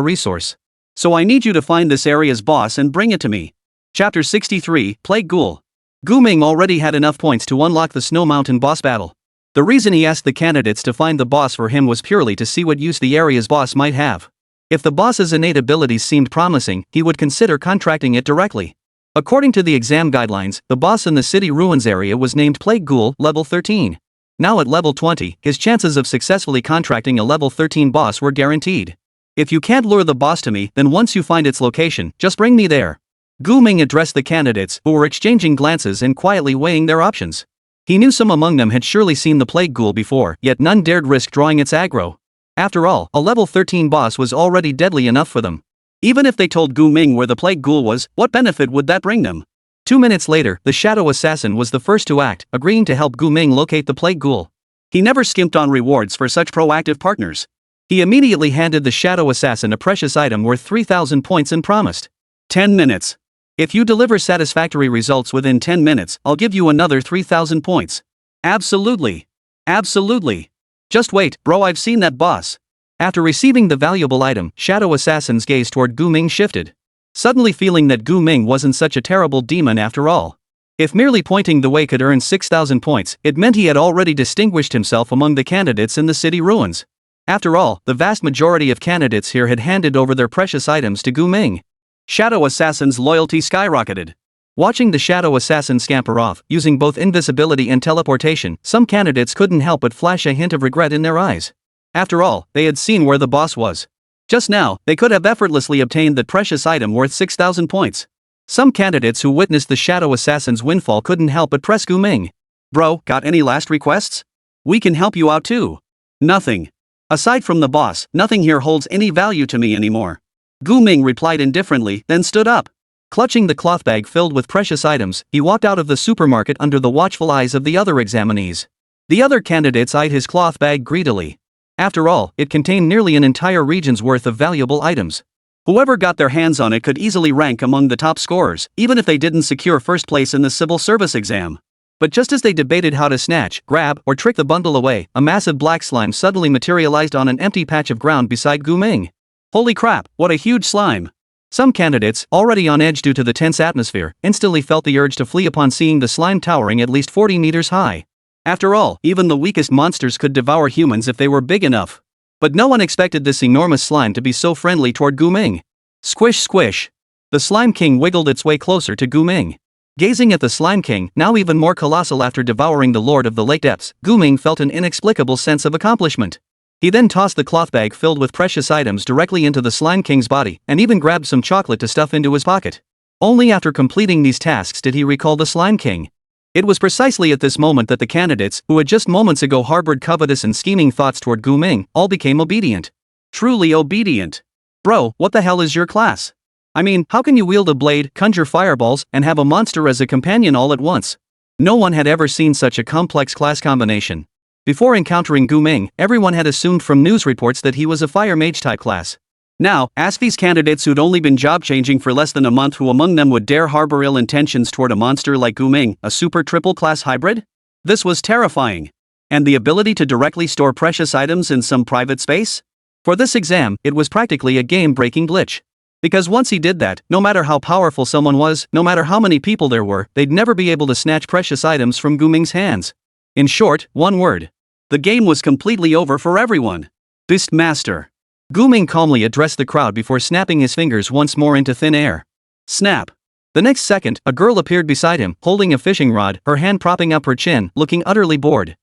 resource. So I need you to find this area's boss and bring it to me. Chapter 63, Plague Ghoul. Guming already had enough points to unlock the Snow Mountain boss battle. The reason he asked the candidates to find the boss for him was purely to see what use the area's boss might have. If the boss's innate abilities seemed promising, he would consider contracting it directly. According to the exam guidelines, the boss in the city ruins area was named Plague Ghoul, level 13. Now at level 20, his chances of successfully contracting a level 13 boss were guaranteed. If you can't lure the boss to me, then once you find its location, just bring me there. Guming addressed the candidates, who were exchanging glances and quietly weighing their options. He knew some among them had surely seen the Plague Ghoul before, yet none dared risk drawing its aggro. After all, a level 13 boss was already deadly enough for them. Even if they told Guming where the Plague Ghoul was, what benefit would that bring them? 2 minutes later, the shadow assassin was the first to act, agreeing to help Guming locate the Plague Ghoul. He never skimped on rewards for such proactive partners. He immediately handed the shadow assassin a precious item worth 3,000 points and promised. 10 minutes. If you deliver satisfactory results within 10 minutes, I'll give you another 3,000 points. Absolutely. Absolutely. Just wait, bro, I've seen that boss. After receiving the valuable item, Shadow Assassin's gaze toward Guming shifted. Suddenly feeling that Guming wasn't such a terrible demon after all. If merely pointing the way could earn 6,000 points, it meant he had already distinguished himself among the candidates in the city ruins. After all, the vast majority of candidates here had handed over their precious items to Guming. Shadow Assassin's loyalty skyrocketed. Watching the Shadow Assassin scamper off, using both invisibility and teleportation, some candidates couldn't help but flash a hint of regret in their eyes. After all, they had seen where the boss was. Just now, they could have effortlessly obtained that precious item worth 6,000 points. Some candidates who witnessed the Shadow Assassin's windfall couldn't help but press Guming. Bro, got any last requests? We can help you out too. Nothing. Aside from the boss, nothing here holds any value to me anymore. Guming replied indifferently, then stood up. Clutching the cloth bag filled with precious items, he walked out of the supermarket under the watchful eyes of the other examinees. The other candidates eyed his cloth bag greedily. After all, it contained nearly an entire region's worth of valuable items. Whoever got their hands on it could easily rank among the top scorers, even if they didn't secure first place in the civil service exam. But just as they debated how to snatch, grab, or trick the bundle away, a massive black slime suddenly materialized on an empty patch of ground beside Guming. Holy crap, what a huge slime! Some candidates, already on edge due to the tense atmosphere, instantly felt the urge to flee upon seeing the slime towering at least 40 meters high. After all, even the weakest monsters could devour humans if they were big enough. But no one expected this enormous slime to be so friendly toward Guming. Squish squish! The Slime King wiggled its way closer to Guming. Gazing at the Slime King, now even more colossal after devouring the Lord of the Lake Depths, Guming felt an inexplicable sense of accomplishment. He then tossed the cloth bag filled with precious items directly into the Slime King's body, and even grabbed some chocolate to stuff into his pocket. Only after completing these tasks did he recall the Slime King. It was precisely at this moment that the candidates, who had just moments ago harbored covetous and scheming thoughts toward Guming, all became obedient. Truly obedient. Bro, what the hell is your class? I mean, how can you wield a blade, conjure fireballs, and have a monster as a companion all at once? No one had ever seen such a complex class combination. Before encountering Guming, everyone had assumed from news reports that he was a fire mage type class. Now, ask these candidates who'd only been job changing for less than a month who among them would dare harbor ill intentions toward a monster like Guming, a super triple class hybrid? This was terrifying. And the ability to directly store precious items in some private space? For this exam, it was practically a game-breaking glitch. Because once he did that, no matter how powerful someone was, no matter how many people there were, they'd never be able to snatch precious items from Guming's hands. In short, one word. The game was completely over for everyone. Beastmaster. Gu Ming calmly addressed the crowd before snapping his fingers once more into thin air. Snap. The next second, a girl appeared beside him, holding a fishing rod, her hand propping up her chin, looking utterly bored.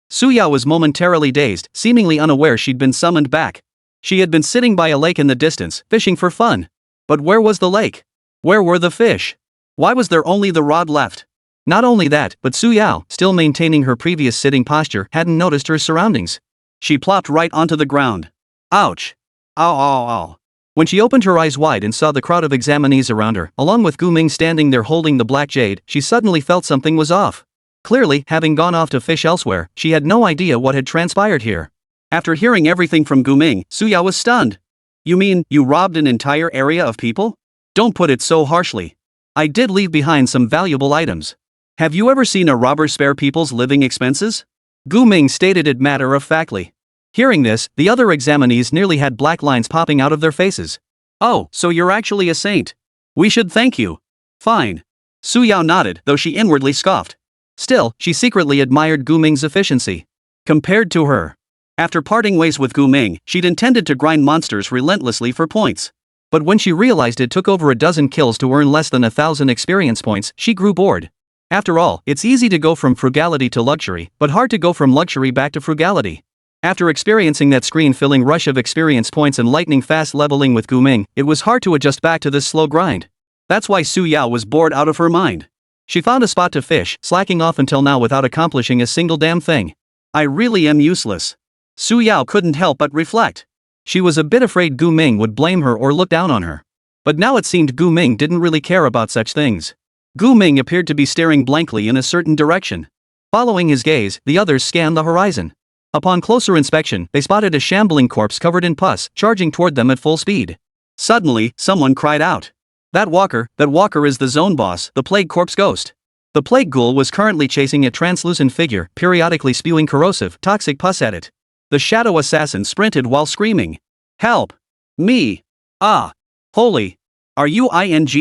Su Yao was momentarily dazed, seemingly unaware she'd been summoned back. She had been sitting by a lake in the distance, fishing for fun. But where was the lake? Where were the fish? Why was there only the rod left? Not only that, but Su Yao, still maintaining her previous sitting posture, hadn't noticed her surroundings. She plopped right onto the ground. Ouch! Ow ow ow. When she opened her eyes wide and saw the crowd of examinees around her, along with Gu Ming standing there holding the black jade, she suddenly felt something was off. Clearly, having gone off to fish elsewhere, she had no idea what had transpired here. After hearing everything from Gu Ming, Su Yao was stunned. You mean, you robbed an entire area of people? Don't put it so harshly. I did leave behind some valuable items. Have you ever seen a robber spare people's living expenses? Gu Ming stated it matter-of-factly. Hearing this, the other examinees nearly had black lines popping out of their faces. Oh, so you're actually a saint. We should thank you. Fine. Su Yao nodded, though she inwardly scoffed. Still, she secretly admired Gu Ming's efficiency. Compared to her. After parting ways with Gu Ming, she'd intended to grind monsters relentlessly for points. But when she realized it took over a dozen kills to earn less than 1,000 experience points, she grew bored. After all, it's easy to go from frugality to luxury, but hard to go from luxury back to frugality. After experiencing that screen-filling rush of experience points and lightning-fast leveling with Gu Ming, it was hard to adjust back to this slow grind. That's why Su Yao was bored out of her mind. She found a spot to fish, slacking off until now without accomplishing a single damn thing. I really am useless. Su Yao couldn't help but reflect. She was a bit afraid Gu Ming would blame her or look down on her. But now it seemed Gu Ming didn't really care about such things. Gu Ming appeared to be staring blankly in a certain direction. Following his gaze, the others scanned the horizon. Upon closer inspection, they spotted a shambling corpse covered in pus, charging toward them at full speed. Suddenly, someone cried out. That walker is the zone boss, the plague corpse ghost. The plague ghoul was currently chasing a translucent figure, periodically spewing corrosive, toxic pus at it. The shadow assassin sprinted while screaming. Help! Me! Ah! Holy! Are you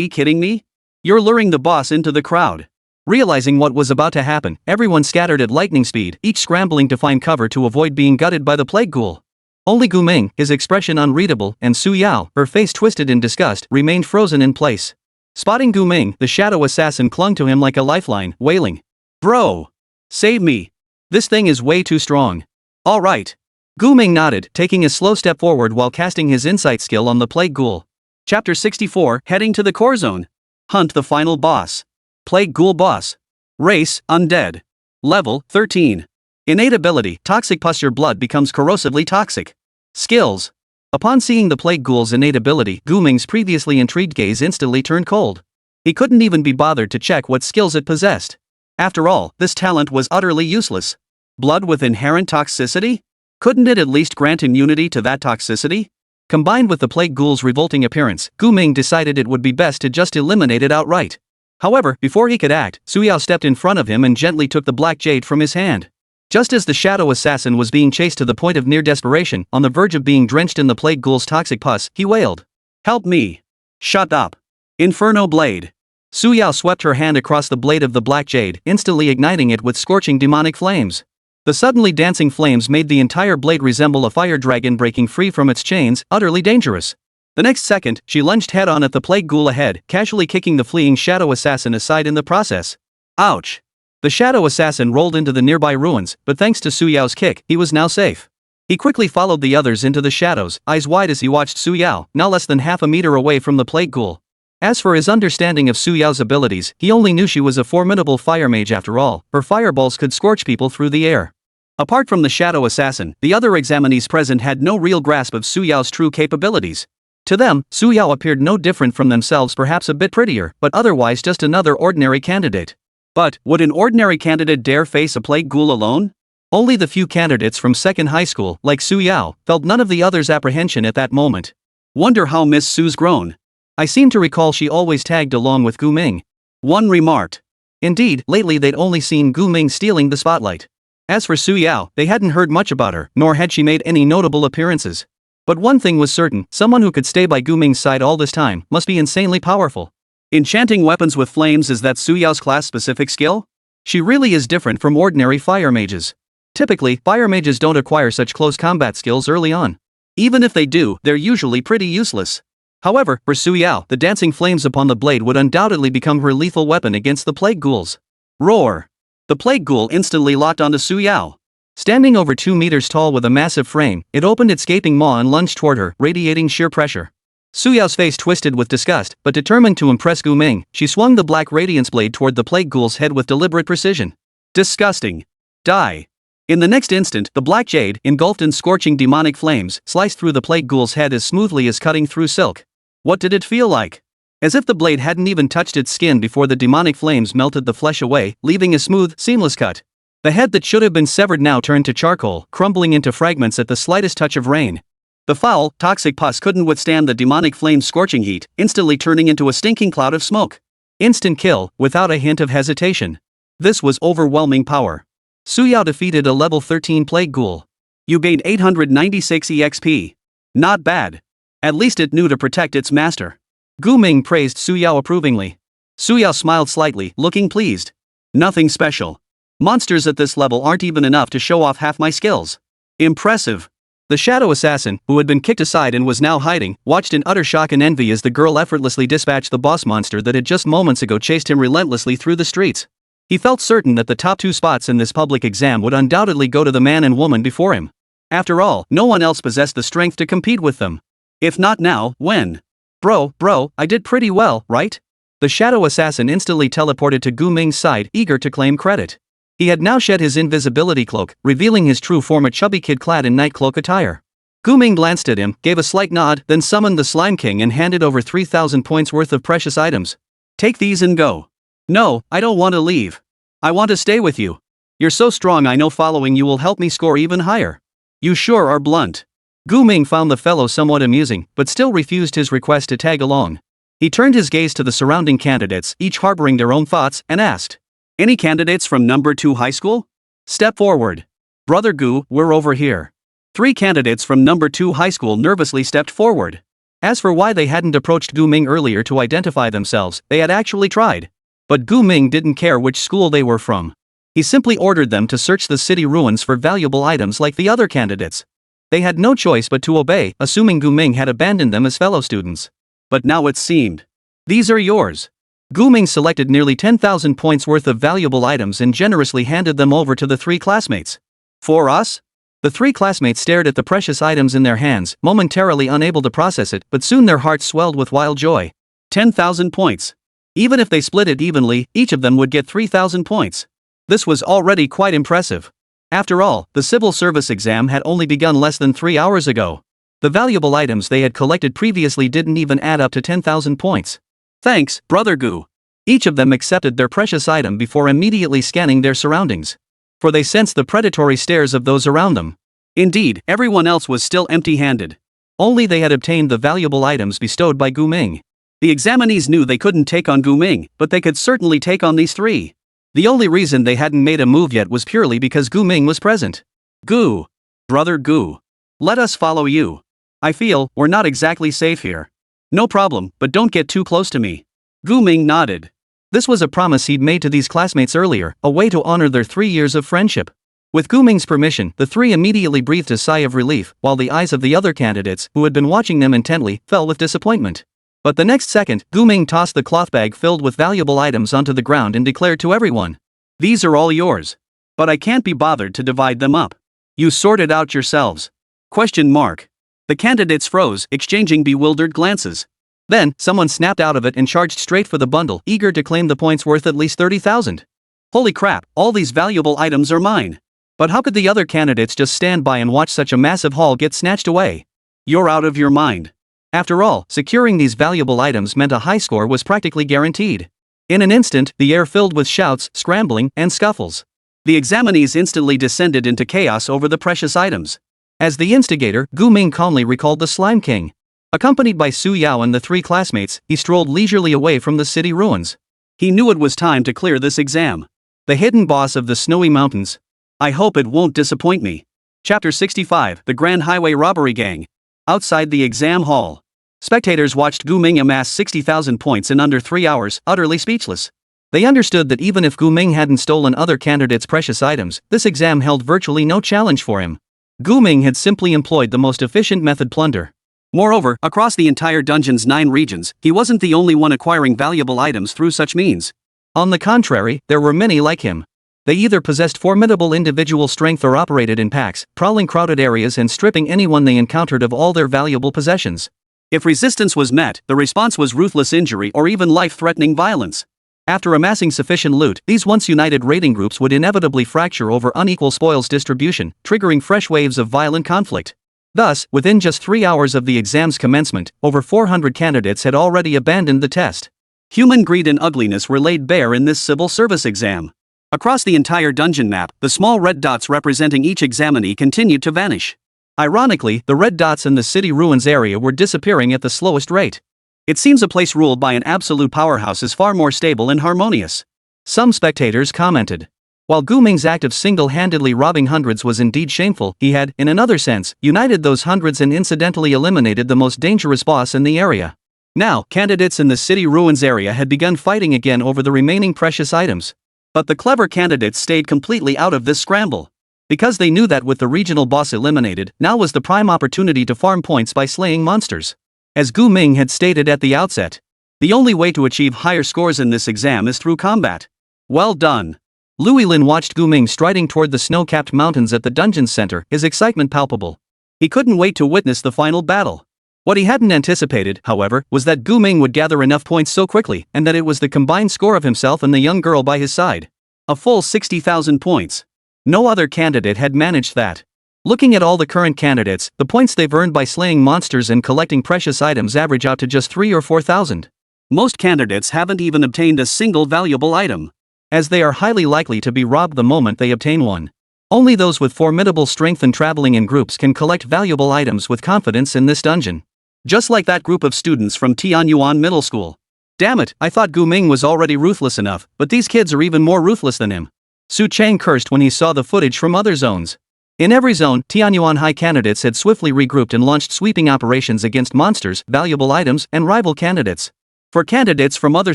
kidding me? You're luring the boss into the crowd. Realizing what was about to happen, everyone scattered at lightning speed, each scrambling to find cover to avoid being gutted by the plague ghoul. Only Gu Ming, his expression unreadable, and Su Yao, her face twisted in disgust, remained frozen in place. Spotting Gu Ming, the shadow assassin clung to him like a lifeline, wailing. Bro! Save me! This thing is way too strong. Alright. Gu Ming nodded, taking a slow step forward while casting his insight skill on the plague ghoul. Chapter 64, Heading to the Core Zone. Hunt the final boss. Plague ghoul boss. Race, undead. Level, 13. Innate ability, toxic pus. Your blood becomes corrosively toxic. Skills. Upon seeing the plague ghoul's innate ability, Gu Ming's previously intrigued gaze instantly turned cold. He couldn't even be bothered to check what skills it possessed. After all, this talent was utterly useless. Blood with inherent toxicity? Couldn't it at least grant immunity to that toxicity? Combined with the plague ghoul's revolting appearance, Gu Ming decided it would be best to just eliminate it outright. However, before he could act, Su Yao stepped in front of him and gently took the black jade from his hand. Just as the shadow assassin was being chased to the point of near desperation, on the verge of being drenched in the plague ghoul's toxic pus, he wailed. Help me! Shut up! Inferno blade! Su Yao swept her hand across the blade of the black jade, instantly igniting it with scorching demonic flames. The suddenly dancing flames made the entire blade resemble a fire dragon breaking free from its chains, utterly dangerous. The next second, she lunged head-on at the plague ghoul ahead, casually kicking the fleeing shadow assassin aside in the process. Ouch! The shadow assassin rolled into the nearby ruins, but thanks to Su Yao's kick, he was now safe. He quickly followed the others into the shadows, eyes wide as he watched Su Yao, now less than half a meter away from the plague ghoul. As for his understanding of Su Yao's abilities, he only knew she was a formidable fire mage after all. Her fireballs could scorch people through the air. Apart from the shadow assassin, the other examinees present had no real grasp of Su Yao's true capabilities. To them, Su Yao appeared no different from themselves, perhaps a bit prettier, but otherwise just another ordinary candidate. But, would an ordinary candidate dare face a plague ghoul alone? Only the few candidates from second high school, like Su Yao, felt none of the others' apprehension at that moment. Wonder how Miss Su's grown. I seem to recall she always tagged along with Gu Ming. One remarked. Indeed, lately they'd only seen Gu Ming stealing the spotlight. As for Su Yao, they hadn't heard much about her, nor had she made any notable appearances. But one thing was certain, someone who could stay by Gu Ming's side all this time must be insanely powerful. Enchanting weapons with flames, is that Su Yao's class-specific skill? She really is different from ordinary fire mages. Typically, fire mages don't acquire such close combat skills early on. Even if they do, they're usually pretty useless. However, for Su Yao, the dancing flames upon the blade would undoubtedly become her lethal weapon against the plague ghouls. Roar! The plague ghoul instantly locked onto Su Yao. Standing over 2 meters tall with a massive frame, it opened its gaping maw and lunged toward her, radiating sheer pressure. Su Yao's face twisted with disgust, but determined to impress Gu Ming, she swung the black radiance blade toward the plague ghoul's head with deliberate precision. Disgusting. Die. In the next instant, the black jade, engulfed in scorching demonic flames, sliced through the plague ghoul's head as smoothly as cutting through silk. What did it feel like? As if the blade hadn't even touched its skin before the demonic flames melted the flesh away, leaving a smooth, seamless cut. The head that should have been severed now turned to charcoal, crumbling into fragments at the slightest touch of rain. The foul, toxic pus couldn't withstand the demonic flame's scorching heat, instantly turning into a stinking cloud of smoke. Instant kill, without a hint of hesitation. This was overwhelming power. Su Yao defeated a level 13 plague ghoul. You gained 896 EXP. Not bad. At least it knew to protect its master. Gu Ming praised Su Yao approvingly. Su Yao smiled slightly, looking pleased. Nothing special. Monsters at this level aren't even enough to show off half my skills. Impressive. The shadow assassin, who had been kicked aside and was now hiding, watched in utter shock and envy as the girl effortlessly dispatched the boss monster that had just moments ago chased him relentlessly through the streets. He felt certain that the top 2 spots in this public exam would undoubtedly go to the man and woman before him. After all, no one else possessed the strength to compete with them. If not now, when? Bro, I did pretty well, right? The shadow assassin instantly teleported to Gu Ming's side, eager to claim credit. He had now shed his invisibility cloak, revealing his true form, a chubby kid clad in night cloak attire. Gu Ming glanced at him, gave a slight nod, then summoned the Slime King and handed over 3,000 points worth of precious items. Take these and go. No, I don't want to leave. I want to stay with you. You're so strong, I know following you will help me score even higher. You sure are blunt. Gu Ming found the fellow somewhat amusing, but still refused his request to tag along. He turned his gaze to the surrounding candidates, each harboring their own thoughts, and asked, "Any candidates from number 2 high school? Step forward." "Brother Gu, we're over here." 3 candidates from number 2 high school nervously stepped forward. As for why they hadn't approached Gu Ming earlier to identify themselves, they had actually tried. But Gu Ming didn't care which school they were from. He simply ordered them to search the city ruins for valuable items like the other candidates. They had no choice but to obey, assuming Gu Ming had abandoned them as fellow students. But now it seemed. "These are yours." Gu Ming selected nearly 10,000 points worth of valuable items and generously handed them over to the 3 classmates. "For us?" The 3 classmates stared at the precious items in their hands, momentarily unable to process it, but soon their hearts swelled with wild joy. 10,000 points. Even if they split it evenly, each of them would get 3,000 points. This was already quite impressive. After all, the civil service exam had only begun less than 3 hours ago. The valuable items they had collected previously didn't even add up to 10,000 points. "Thanks, Brother Gu." Each of them accepted their precious item before immediately scanning their surroundings. For they sensed the predatory stares of those around them. Indeed, everyone else was still empty-handed. Only they had obtained the valuable items bestowed by Gu Ming. The examinees knew they couldn't take on Gu Ming, but they could certainly take on these 3. The only reason they hadn't made a move yet was purely because Gu Ming was present. "Gu. Brother Gu. Let us follow you. I feel we're not exactly safe here." "No problem, but don't get too close to me." Gu Ming nodded. This was a promise he'd made to these classmates earlier, a way to honor their 3 years of friendship. With Gu Ming's permission, the 3 immediately breathed a sigh of relief, while the eyes of the other candidates, who had been watching them intently, fell with disappointment. But the next second, Gu Ming tossed the cloth bag filled with valuable items onto the ground and declared to everyone, "These are all yours. But I can't be bothered to divide them up. You sort it out yourselves." Question mark. The candidates froze, exchanging bewildered glances. Then, someone snapped out of it and charged straight for the bundle, eager to claim the points worth at least 30,000. Holy crap, all these valuable items are mine. But how could the other candidates just stand by and watch such a massive haul get snatched away? You're out of your mind. After all, securing these valuable items meant a high score was practically guaranteed. In an instant, the air filled with shouts, scrambling, and scuffles. The examinees instantly descended into chaos over the precious items. As the instigator, Gu Ming calmly recalled the Slime King. Accompanied by Su Yao and the 3 classmates, he strolled leisurely away from the city ruins. He knew it was time to clear this exam. The hidden boss of the snowy mountains. I hope it won't disappoint me. Chapter 65, The Grand Highway Robbery Gang. Outside the exam hall. Spectators watched Gu Ming amass 60,000 points in under 3 hours, utterly speechless. They understood that even if Gu Ming hadn't stolen other candidates' precious items, this exam held virtually no challenge for him. Gu Ming had simply employed the most efficient method: plunder. Moreover, across the entire dungeon's 9 regions, he wasn't the only one acquiring valuable items through such means. On the contrary, there were many like him. They either possessed formidable individual strength or operated in packs, prowling crowded areas and stripping anyone they encountered of all their valuable possessions. If resistance was met, the response was ruthless injury or even life-threatening violence. After amassing sufficient loot, these once united raiding groups would inevitably fracture over unequal spoils distribution, triggering fresh waves of violent conflict. Thus, within just 3 hours of the exam's commencement, over 400 candidates had already abandoned the test. Human greed and ugliness were laid bare in this civil service exam. Across the entire dungeon map, the small red dots representing each examinee continued to vanish. Ironically, the red dots in the city ruins area were disappearing at the slowest rate. It seems a place ruled by an absolute powerhouse is far more stable and harmonious. Some spectators commented. While Gu Ming's act of single-handedly robbing hundreds was indeed shameful, he had, in another sense, united those hundreds and incidentally eliminated the most dangerous boss in the area. Now, candidates in the city ruins area had begun fighting again over the remaining precious items. But the clever candidates stayed completely out of this scramble. Because they knew that with the regional boss eliminated, now was the prime opportunity to farm points by slaying monsters. As Gu Ming had stated at the outset, the only way to achieve higher scores in this exam is through combat. Well done. Lui Lin watched Gu Ming striding toward the snow-capped mountains at the dungeon's center, his excitement palpable. He couldn't wait to witness the final battle. What he hadn't anticipated, however, was that Gu Ming would gather enough points so quickly, and that it was the combined score of himself and the young girl by his side. A full 60,000 points. No other candidate had managed that. Looking at all the current candidates, the points they've earned by slaying monsters and collecting precious items average out to just 3,000 or 4,000. Most candidates haven't even obtained a single valuable item, as they are highly likely to be robbed the moment they obtain one. Only those with formidable strength and traveling in groups can collect valuable items with confidence in this dungeon. Just like that group of students from Tianyuan Middle School. Damn it, I thought Gu Ming was already ruthless enough, but these kids are even more ruthless than him. Su Chang cursed when he saw the footage from other zones. In every zone, Tianyuan High candidates had swiftly regrouped and launched sweeping operations against monsters, valuable items, and rival candidates. For candidates from other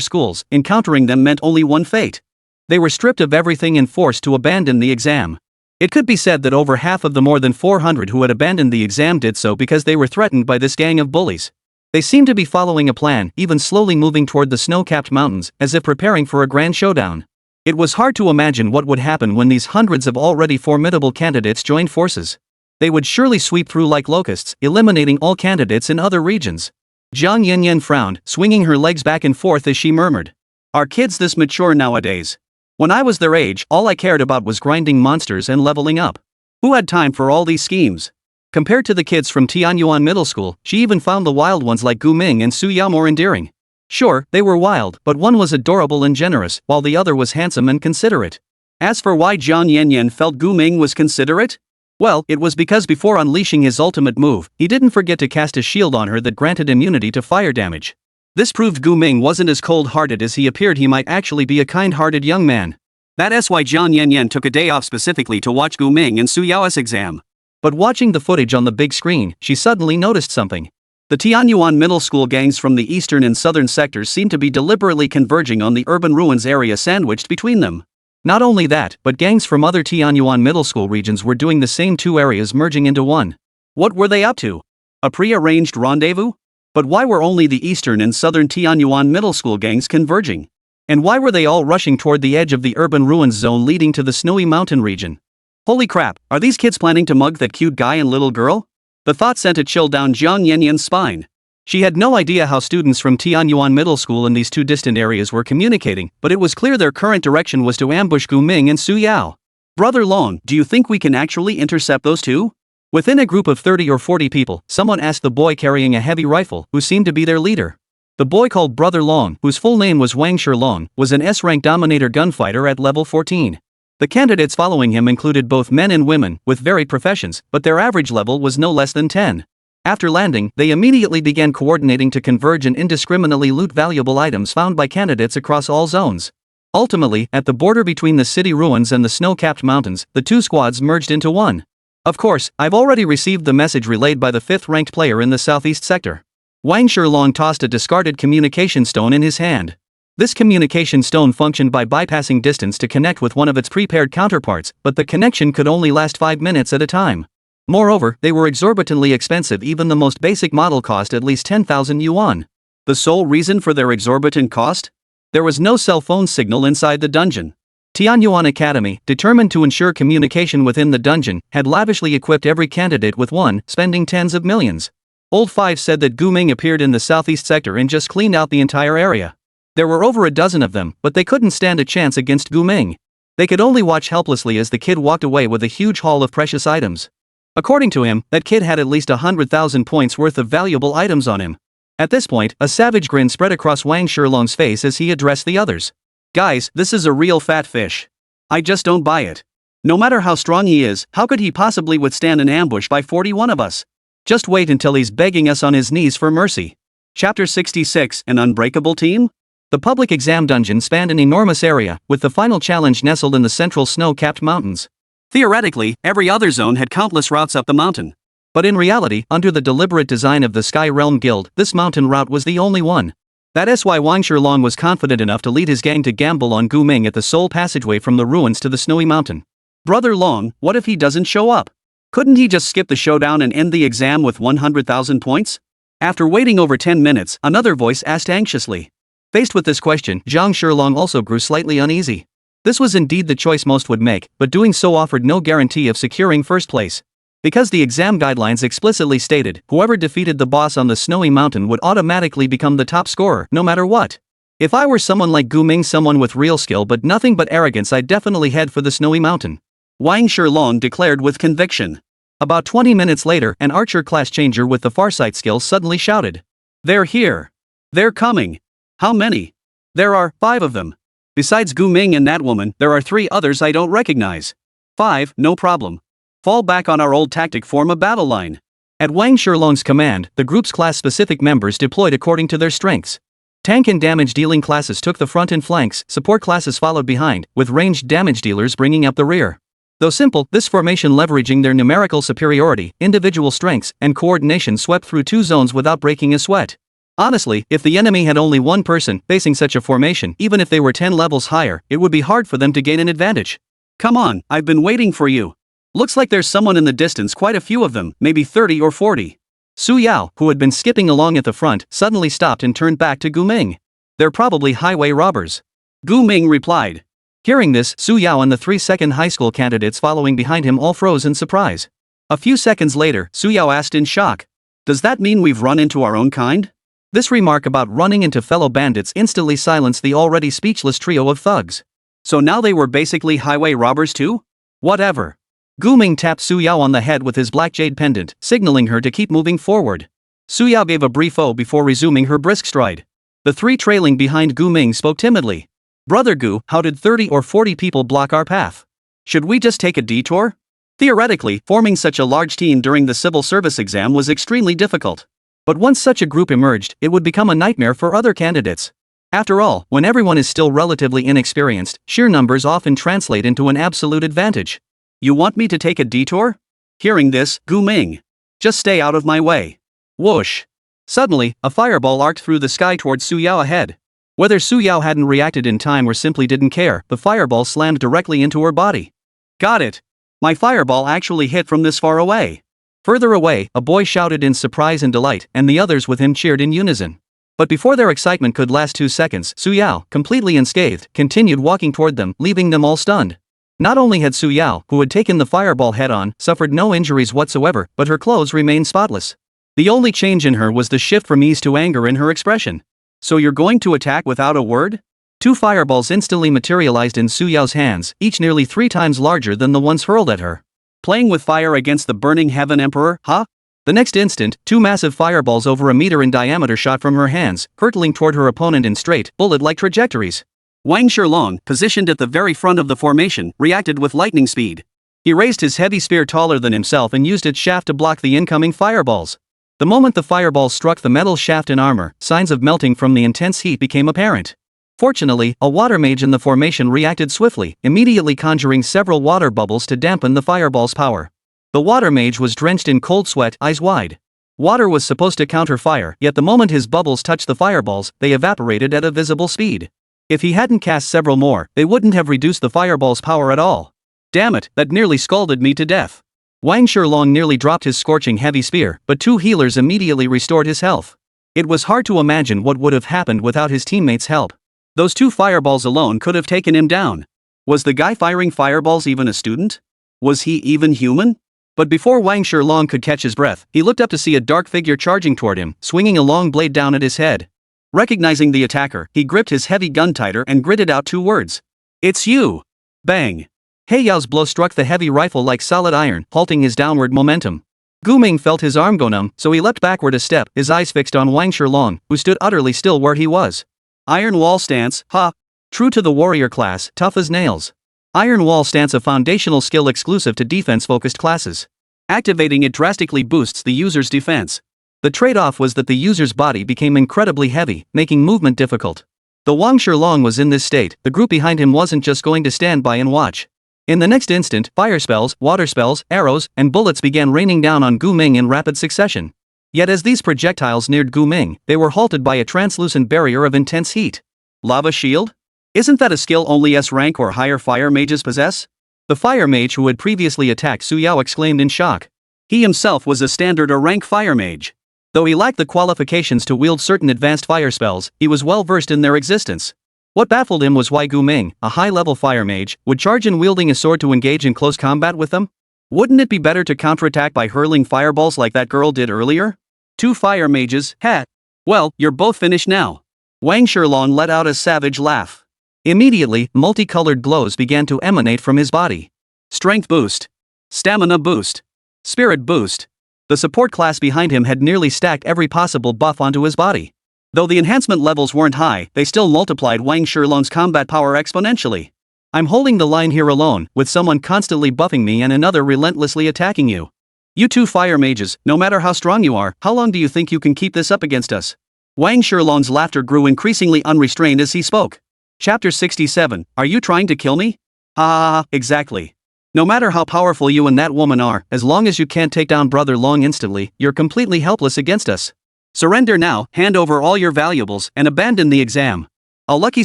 schools, encountering them meant only one fate. They were stripped of everything and forced to abandon the exam. It could be said that over half of the more than 400 who had abandoned the exam did so because they were threatened by this gang of bullies. They seemed to be following a plan, even slowly moving toward the snow-capped mountains, as if preparing for a grand showdown. It was hard to imagine what would happen when these hundreds of already formidable candidates joined forces. They would surely sweep through like locusts, eliminating all candidates in other regions. Jiang Yanyan frowned, swinging her legs back and forth as she murmured, "Are kids this mature nowadays? When I was their age, all I cared about was grinding monsters and leveling up. Who had time for all these schemes?" Compared to the kids from Tianyuan Middle School, she even found the wild ones like Gu Ming and Su Yao more endearing. Sure, they were wild, but one was adorable and generous, while the other was handsome and considerate. As for why Jiang Yanyan felt Gu Ming was considerate? Well, it was because before unleashing his ultimate move, he didn't forget to cast a shield on her that granted immunity to fire damage. This proved Gu Ming wasn't as cold-hearted as he appeared. He might actually be a kind-hearted young man. That's why Jiang Yanyan took a day off specifically to watch Gu Ming and Su Yao's exam. But watching the footage on the big screen, she suddenly noticed something. The Tianyuan Middle School gangs from the eastern and southern sectors seemed to be deliberately converging on the urban ruins area sandwiched between them. Not only that, but gangs from other Tianyuan Middle School regions were doing the same, two areas merging into one. What were they up to? A pre-arranged rendezvous? But why were only the eastern and southern Tianyuan Middle School gangs converging? And why were they all rushing toward the edge of the urban ruins zone leading to the snowy mountain region? Holy crap, are these kids planning to mug that cute guy and little girl? The thought sent a chill down Jiang Yanyan's spine. She had no idea how students from Tianyuan Middle School in these two distant areas were communicating, but it was clear their current direction was to ambush Gu Ming and Su Yao. Brother Long, do you think we can actually intercept those two? Within a group of 30 or 40 people, someone asked the boy carrying a heavy rifle, who seemed to be their leader. The boy called Brother Long, whose full name was Wang Shilong, was an S-ranked Dominator gunfighter at level 14. The candidates following him included both men and women, with varied professions, but their average level was no less than 10. After landing, they immediately began coordinating to converge and indiscriminately loot valuable items found by candidates across all zones. Ultimately, at the border between the city ruins and the snow-capped mountains, the two squads merged into one. Of course, I've already received the message relayed by the 5th ranked player in the southeast sector. Wang Shilong tossed a discarded communication stone in his hand. This communication stone functioned by bypassing distance to connect with one of its prepared counterparts, but the connection could only last 5 minutes at a time. Moreover, they were exorbitantly expensive. Even the most basic model cost at least 10,000 yuan. The sole reason for their exorbitant cost? There was no cell phone signal inside the dungeon. Tianyuan Academy, determined to ensure communication within the dungeon, had lavishly equipped every candidate with one, spending tens of millions. Old Five said that Gu Ming appeared in the southeast sector and just cleaned out the entire area. There were over a dozen of them, but they couldn't stand a chance against Gu Ming. They could only watch helplessly as the kid walked away with a huge haul of precious items. According to him, that kid had at least 100,000 points worth of valuable items on him. At this point, a savage grin spread across Wang Shilong's face as he addressed the others. Guys, this is a real fat fish. I just don't buy it. No matter how strong he is, how could he possibly withstand an ambush by 41 of us? Just wait until he's begging us on his knees for mercy. Chapter 66, An Unbreakable Team? The public exam dungeon spanned an enormous area, with the final challenge nestled in the central snow-capped mountains. Theoretically, every other zone had countless routes up the mountain. But in reality, under the deliberate design of the Sky Realm Guild, this mountain route was the only one. That is why Wang Shilong was confident enough to lead his gang to gamble on Gu Ming at the sole passageway from the ruins to the snowy mountain. Brother Long, what if he doesn't show up? Couldn't he just skip the showdown and end the exam with 100,000 points? After waiting over 10 minutes, another voice asked anxiously. Faced with this question, Zhang Shilong also grew slightly uneasy. This was indeed the choice most would make, but doing so offered no guarantee of securing first place. Because the exam guidelines explicitly stated, whoever defeated the boss on the snowy mountain would automatically become the top scorer, no matter what. If I were someone like Gu Ming, someone with real skill but nothing but arrogance, I'd definitely head for the snowy mountain. Wang Shilong declared with conviction. About 20 minutes later, an archer class changer with the farsight skill suddenly shouted. They're here. They're coming. How many? There are 5 of them. Besides Gu Ming and that woman, there are 3 others I don't recognize. 5, no problem. Fall back on our old tactic, form a battle line. At Wang Shilong's command, the group's class-specific members deployed according to their strengths. Tank and damage-dealing classes took the front and flanks, support classes followed behind, with ranged damage dealers bringing up the rear. Though simple, this formation leveraging their numerical superiority, individual strengths, and coordination swept through 2 zones without breaking a sweat. Honestly, if the enemy had only one person facing such a formation, even if they were 10 levels higher, it would be hard for them to gain an advantage. Come on, I've been waiting for you. Looks like there's someone in the distance, quite a few of them, maybe 30 or 40. Su Yao, who had been skipping along at the front, suddenly stopped and turned back to Gu Ming. They're probably highway robbers. Gu Ming replied. Hearing this, Su Yao and the 3 second high school candidates following behind him all froze in surprise. A few seconds later, Su Yao asked in shock. Does that mean we've run into our own kind? This remark about running into fellow bandits instantly silenced the already speechless trio of thugs. So now they were basically highway robbers too? Whatever. Gu Ming tapped Su Yao on the head with his black jade pendant, signaling her to keep moving forward. Su Yao gave a brief "oh" before resuming her brisk stride. The 3 trailing behind Gu Ming spoke timidly. Brother Gu, how did 30 or 40 people block our path? Should we just take a detour? Theoretically, forming such a large team during the civil service exam was extremely difficult. But once such a group emerged, it would become a nightmare for other candidates. After all, when everyone is still relatively inexperienced, sheer numbers often translate into an absolute advantage. You want me to take a detour? Hearing this, Gu Ming. Just stay out of my way. Whoosh. Suddenly, a fireball arced through the sky towards Su Yao ahead. Whether Su Yao hadn't reacted in time or simply didn't care, the fireball slammed directly into her body. Got it. My fireball actually hit from this far away. Further away, a boy shouted in surprise and delight, and the others with him cheered in unison. But before their excitement could last 2 seconds, Su Yao, completely unscathed, continued walking toward them, leaving them all stunned. Not only had Su Yao, who had taken the fireball head-on, suffered no injuries whatsoever, but her clothes remained spotless. The only change in her was the shift from ease to anger in her expression. So you're going to attack without a word? 2 fireballs instantly materialized in Su Yao's hands, each nearly 3 times larger than the ones hurled at her. Playing with fire against the burning heaven emperor, huh? The next instant, 2 massive fireballs over a meter in diameter shot from her hands, hurtling toward her opponent in straight, bullet-like trajectories. Wang Shilong, positioned at the very front of the formation, reacted with lightning speed. He raised his heavy spear taller than himself and used its shaft to block the incoming fireballs. The moment the fireballs struck the metal shaft and armor, signs of melting from the intense heat became apparent. Fortunately, a water mage in the formation reacted swiftly, immediately conjuring several water bubbles to dampen the fireball's power. The water mage was drenched in cold sweat, eyes wide. Water was supposed to counter fire, yet the moment his bubbles touched the fireballs, they evaporated at a visible speed. If he hadn't cast several more, they wouldn't have reduced the fireball's power at all. Damn it, that nearly scalded me to death. Wang Shilong nearly dropped his scorching heavy spear, but 2 healers immediately restored his health. It was hard to imagine what would have happened without his teammates' help. Those 2 fireballs alone could have taken him down. Was the guy firing fireballs even a student? Was he even human? But before Wang Shilong could catch his breath, he looked up to see a dark figure charging toward him, swinging a long blade down at his head. Recognizing the attacker, he gripped his heavy gun tighter and gritted out 2 words. "It's you!" Bang! He Yao's blow struck the heavy rifle like solid iron, halting his downward momentum. Gu Ming felt his arm go numb, so he leapt backward a step, his eyes fixed on Wang Shilong, who stood utterly still where he was. Iron Wall Stance, ha! True to the warrior class, tough as nails. Iron Wall Stance, a foundational skill exclusive to defense-focused classes. Activating it drastically boosts the user's defense. The trade-off was that the user's body became incredibly heavy, making movement difficult. Though Wang Shilong was in this state, the group behind him wasn't just going to stand by and watch. In the next instant, fire spells, water spells, arrows, and bullets began raining down on Gu Ming in rapid succession. Yet as these projectiles neared Gu Ming, they were halted by a translucent barrier of intense heat. Lava shield? Isn't that a skill only S-rank or higher fire mages possess? The fire mage who had previously attacked Su Yao exclaimed in shock. He himself was a standard or rank fire mage. Though he lacked the qualifications to wield certain advanced fire spells, he was well versed in their existence. What baffled him was why Gu Ming, a high-level fire mage, would charge in wielding a sword to engage in close combat with them? Wouldn't it be better to counterattack by hurling fireballs like that girl did earlier? 2 fire mages, heh. Well, you're both finished now. Wang Shilong let out a savage laugh. Immediately, multicolored glows began to emanate from his body. Strength boost. Stamina boost. Spirit boost. The support class behind him had nearly stacked every possible buff onto his body. Though the enhancement levels weren't high, they still multiplied Wang Shilong's combat power exponentially. I'm holding the line here alone, with someone constantly buffing me and another relentlessly attacking you. You 2 fire mages, no matter how strong you are, how long do you think you can keep this up against us? Wang Shilong's laughter grew increasingly unrestrained as he spoke. Chapter 67, Are you trying to kill me? Ha, exactly. No matter how powerful you and that woman are, as long as you can't take down Brother Long instantly, you're completely helpless against us. Surrender now, hand over all your valuables, and abandon the exam. A lucky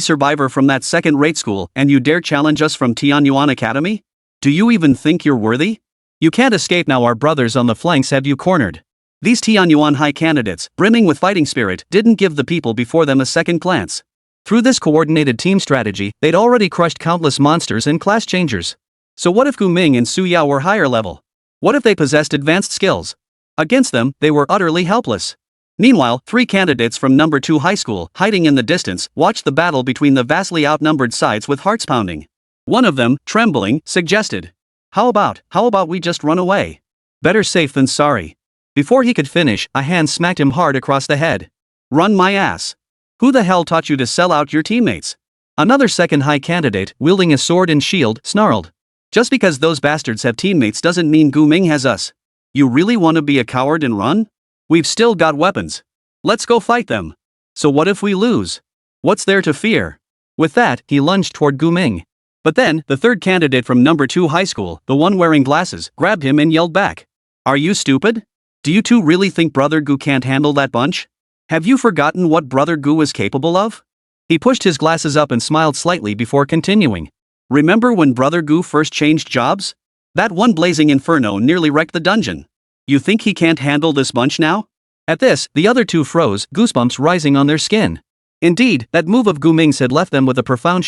survivor from that second-rate school, and you dare challenge us from Tianyuan Academy? Do you even think you're worthy? You can't escape now. Our brothers on the flanks have you cornered. These Tianyuan high candidates, brimming with fighting spirit, didn't give the people before them a second glance. Through this coordinated team strategy, they'd already crushed countless monsters and class changers. So what if Gu Ming and Su Yao were higher level? What if they possessed advanced skills? Against them, they were utterly helpless. Meanwhile, 3 candidates from number 2 high school, hiding in the distance, watched the battle between the vastly outnumbered sides with hearts pounding. One of them, trembling, suggested, How about we just run away? Better safe than sorry. Before he could finish, a hand smacked him hard across the head. Run my ass. Who the hell taught you to sell out your teammates? Another second high candidate, wielding a sword and shield, snarled. Just because those bastards have teammates doesn't mean Gu Ming has us. You really want to be a coward and run? We've still got weapons. Let's go fight them. So what if we lose? What's there to fear? With that, he lunged toward Gu Ming. But then, the third candidate from number 2 high school, the one wearing glasses, grabbed him and yelled back. Are you stupid? Do you 2 really think Brother Gu can't handle that bunch? Have you forgotten what Brother Gu is capable of? He pushed his glasses up and smiled slightly before continuing. Remember when Brother Gu first changed jobs? That one blazing inferno nearly wrecked the dungeon. You think he can't handle this bunch now? At this, the other 2 froze, goosebumps rising on their skin. Indeed, that move of Gu Ming's had left them with a profound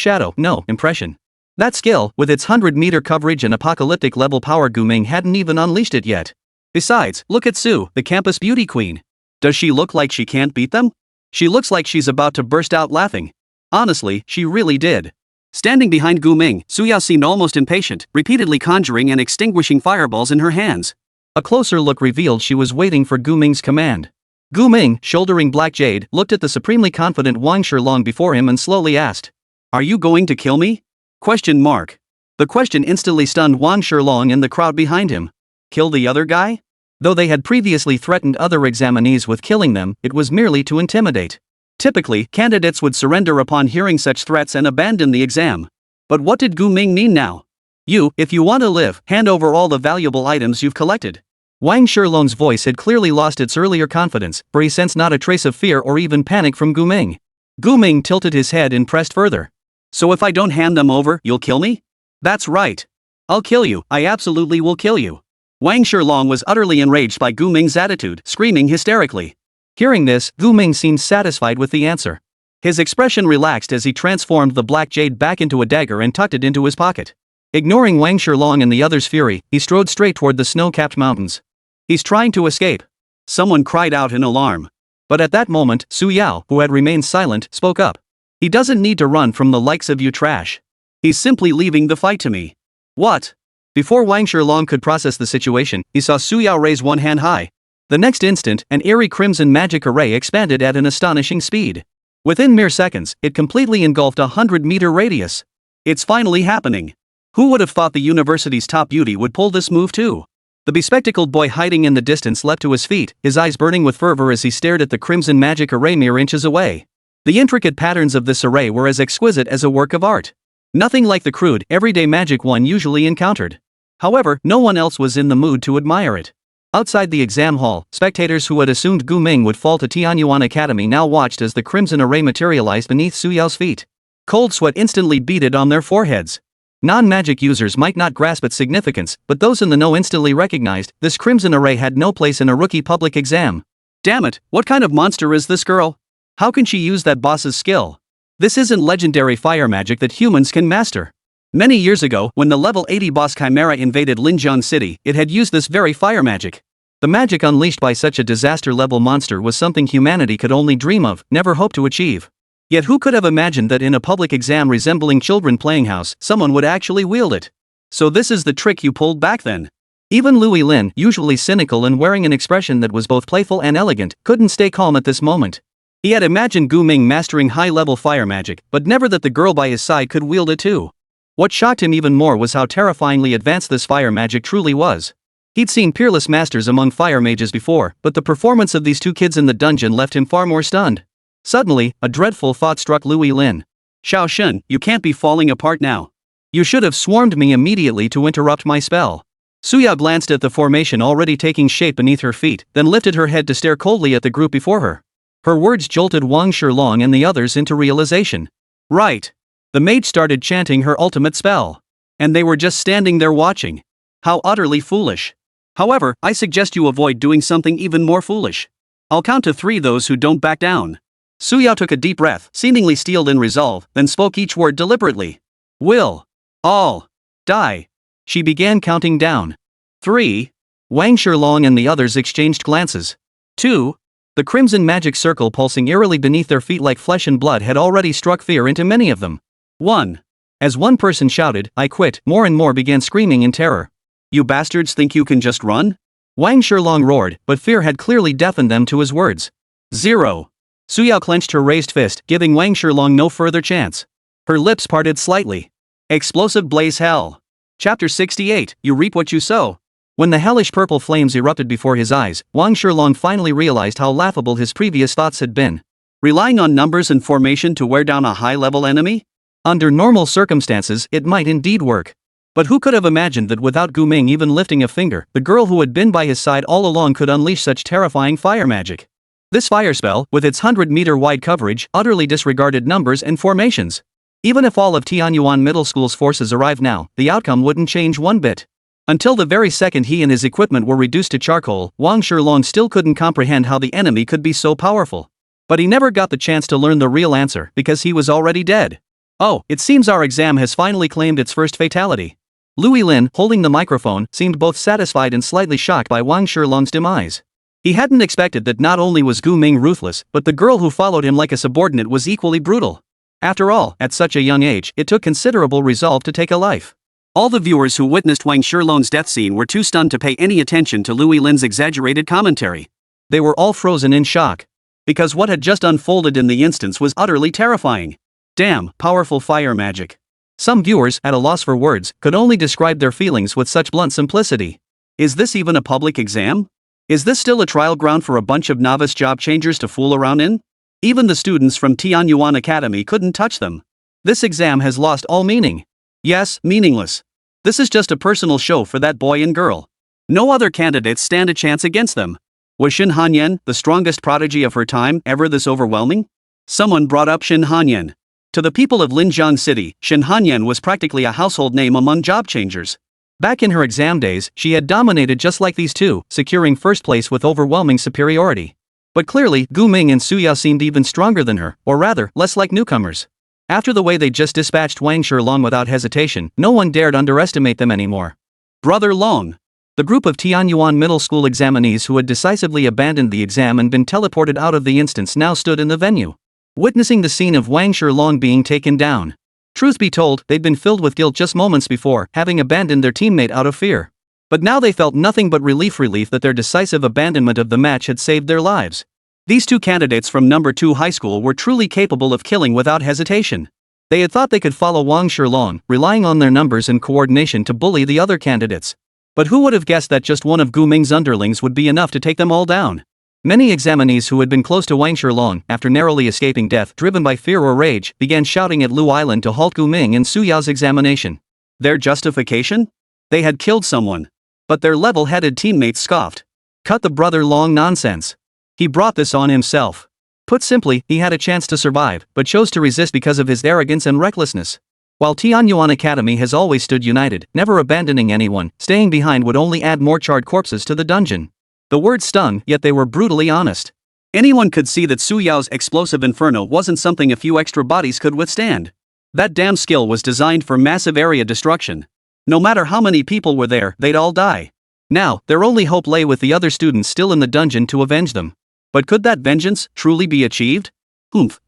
impression. That skill, with its 100-meter coverage and apocalyptic-level power, Gu Ming hadn't even unleashed it yet. Besides, look at Sue, the campus beauty queen. Does she look like she can't beat them? She looks like she's about to burst out laughing. Honestly, she really did. Standing behind Gu Ming, Su Yao seemed almost impatient, repeatedly conjuring and extinguishing fireballs in her hands. A closer look revealed she was waiting for Gu Ming's command. Gu Ming, shouldering Black Jade, looked at the supremely confident Wang Shilong before him and slowly asked, Are you going to kill me? ? The question instantly stunned Wang Shilong and the crowd behind him. Kill the other guy? Though they had previously threatened other examinees with killing them, it was merely to intimidate. Typically, candidates would surrender upon hearing such threats and abandon the exam. But what did Gu Ming mean now? If you want to live, hand over all the valuable items you've collected. Wang Shilong's voice had clearly lost its earlier confidence, for he sensed not a trace of fear or even panic from Gu Ming. Gu Ming tilted his head and pressed further. So if I don't hand them over, you'll kill me? That's right. I'll kill you, I absolutely will kill you. Wang Shilong was utterly enraged by Gu Ming's attitude, screaming hysterically. Hearing this, Gu Ming seemed satisfied with the answer. His expression relaxed as he transformed the black jade back into a dagger and tucked it into his pocket. Ignoring Wang Shilong and the other's fury, he strode straight toward the snow-capped mountains. He's trying to escape. Someone cried out in alarm. But at that moment, Su Yao, who had remained silent, spoke up. He doesn't need to run from the likes of you trash. He's simply leaving the fight to me. What? Before Wang Shilong could process the situation, he saw Su Yao raise one hand high. The next instant, an eerie crimson magic array expanded at an astonishing speed. Within mere seconds, it completely engulfed a 100-meter radius. It's finally happening. Who would have thought the university's top beauty would pull this move too? The bespectacled boy hiding in the distance leapt to his feet, his eyes burning with fervor as he stared at the crimson magic array mere inches away. The intricate patterns of this array were as exquisite as a work of art. Nothing like the crude, everyday magic one usually encountered. However, no one else was in the mood to admire it. Outside the exam hall, spectators who had assumed Gu Ming would fall to Tianyuan Academy now watched as the crimson array materialized beneath Su Yao's feet. Cold sweat instantly beaded on their foreheads. Non-magic users might not grasp its significance, but those in the know instantly recognized this crimson array had no place in a rookie public exam. Damn it, what kind of monster is this girl? How can she use that boss's skill? This isn't legendary fire magic that humans can master. Many years ago, when the level 80 boss Chimera invaded Linjiang City, it had used this very fire magic. The magic unleashed by such a disaster-level monster was something humanity could only dream of, never hope to achieve. Yet who could have imagined that in a public exam resembling children playing house, someone would actually wield it? So this is the trick you pulled back then. Even Louis Lin, usually cynical and wearing an expression that was both playful and elegant, couldn't stay calm at this moment. He had imagined Gu Ming mastering high-level fire magic, but never that the girl by his side could wield it too. What shocked him even more was how terrifyingly advanced this fire magic truly was. He'd seen peerless masters among fire mages before, but the performance of these two kids in the dungeon left him far more stunned. Suddenly, a dreadful thought struck Louis Lin. Xiao Shun, you can't be falling apart now. You should have swarmed me immediately to interrupt my spell. Su Yao glanced at the formation already taking shape beneath her feet, then lifted her head to stare coldly at the group before her. Her words jolted Wang Shilong and the others into realization. Right. The mage started chanting her ultimate spell. And they were just standing there watching. How utterly foolish. However, I suggest you avoid doing something even more foolish. I'll count to 3 those who don't back down. Su Yao took a deep breath, seemingly steeled in resolve, then spoke each word deliberately. Will. All. Die. She began counting down. 3. Wang Shilong and the others exchanged glances. 2. The crimson magic circle pulsing eerily beneath their feet like flesh and blood had already struck fear into many of them. 1. As one person shouted, "I quit," more and more began screaming in terror. You bastards think you can just run? Wang Shilong roared, but fear had clearly deafened them to his words. 0. Su Yao clenched her raised fist, giving Wang Shilong no further chance. Her lips parted slightly. Explosive blaze hell. Chapter 68, You reap what you sow. When the hellish purple flames erupted before his eyes, Wang Shilong finally realized how laughable his previous thoughts had been. Relying on numbers and formation to wear down a high-level enemy? Under normal circumstances, it might indeed work. But who could have imagined that without Gu Ming even lifting a finger, the girl who had been by his side all along could unleash such terrifying fire magic? This fire spell, with its 100-meter wide coverage, utterly disregarded numbers and formations. Even if all of Tianyuan Middle School's forces arrived now, the outcome wouldn't change one bit. Until the very second he and his equipment were reduced to charcoal, Wang Shilong still couldn't comprehend how the enemy could be so powerful. But he never got the chance to learn the real answer because he was already dead. Oh, it seems our exam has finally claimed its first fatality. Louis Lin, holding the microphone, seemed both satisfied and slightly shocked by Wang Shilong's demise. He hadn't expected that not only was Gu Ming ruthless, but the girl who followed him like a subordinate was equally brutal. After all, at such a young age, it took considerable resolve to take a life. All the viewers who witnessed Wang Shilong's death scene were too stunned to pay any attention to Louis Lin's exaggerated commentary. They were all frozen in shock. Because what had just unfolded in the instance was utterly terrifying. Damn, powerful fire magic. Some viewers, at a loss for words, could only describe their feelings with such blunt simplicity. Is this even a public exam? Is this still a trial ground for a bunch of novice job changers to fool around in? Even the students from Tianyuan Academy couldn't touch them. This exam has lost all meaning. Yes, meaningless. This is just a personal show for that boy and girl. No other candidates stand a chance against them. Was Shin Hanyan, the strongest prodigy of her time, ever this overwhelming? Someone brought up Shin Hanyan. To the people of Linjiang City, Shin Hanyan was practically a household name among job changers. Back in her exam days, she had dominated just like these two, securing first place with overwhelming superiority. But clearly, Gu Ming and Su Yao seemed even stronger than her, or rather, less like newcomers. After the way they just dispatched Wang Shilong without hesitation, no one dared underestimate them anymore. Brother Long. The group of Tianyuan middle school examinees who had decisively abandoned the exam and been teleported out of the instance now stood in the venue, witnessing the scene of Wang Shilong being taken down. Truth be told, they'd been filled with guilt just moments before, having abandoned their teammate out of fear. But now they felt nothing but relief that their decisive abandonment of the match had saved their lives. These two candidates from number 2 high school were truly capable of killing without hesitation. They had thought they could follow Wang Shilong, relying on their numbers and coordination to bully the other candidates. But who would have guessed that just one of Gu Ming's underlings would be enough to take them all down? Many examinees who had been close to Wang Shilong, after narrowly escaping death driven by fear or rage, began shouting at Lu Island to halt Gu Ming and Su Yao's examination. Their justification? They had killed someone. But their level-headed teammates scoffed. Cut the brother Long nonsense. He brought this on himself. Put simply, he had a chance to survive, but chose to resist because of his arrogance and recklessness. While Tianyuan Academy has always stood united, never abandoning anyone, staying behind would only add more charred corpses to the dungeon. The words stung, yet they were brutally honest. Anyone could see that Su Yao's explosive inferno wasn't something a few extra bodies could withstand. That damn skill was designed for massive area destruction. No matter how many people were there, they'd all die. Now, their only hope lay with the other students still in the dungeon to avenge them. But could that vengeance truly be achieved?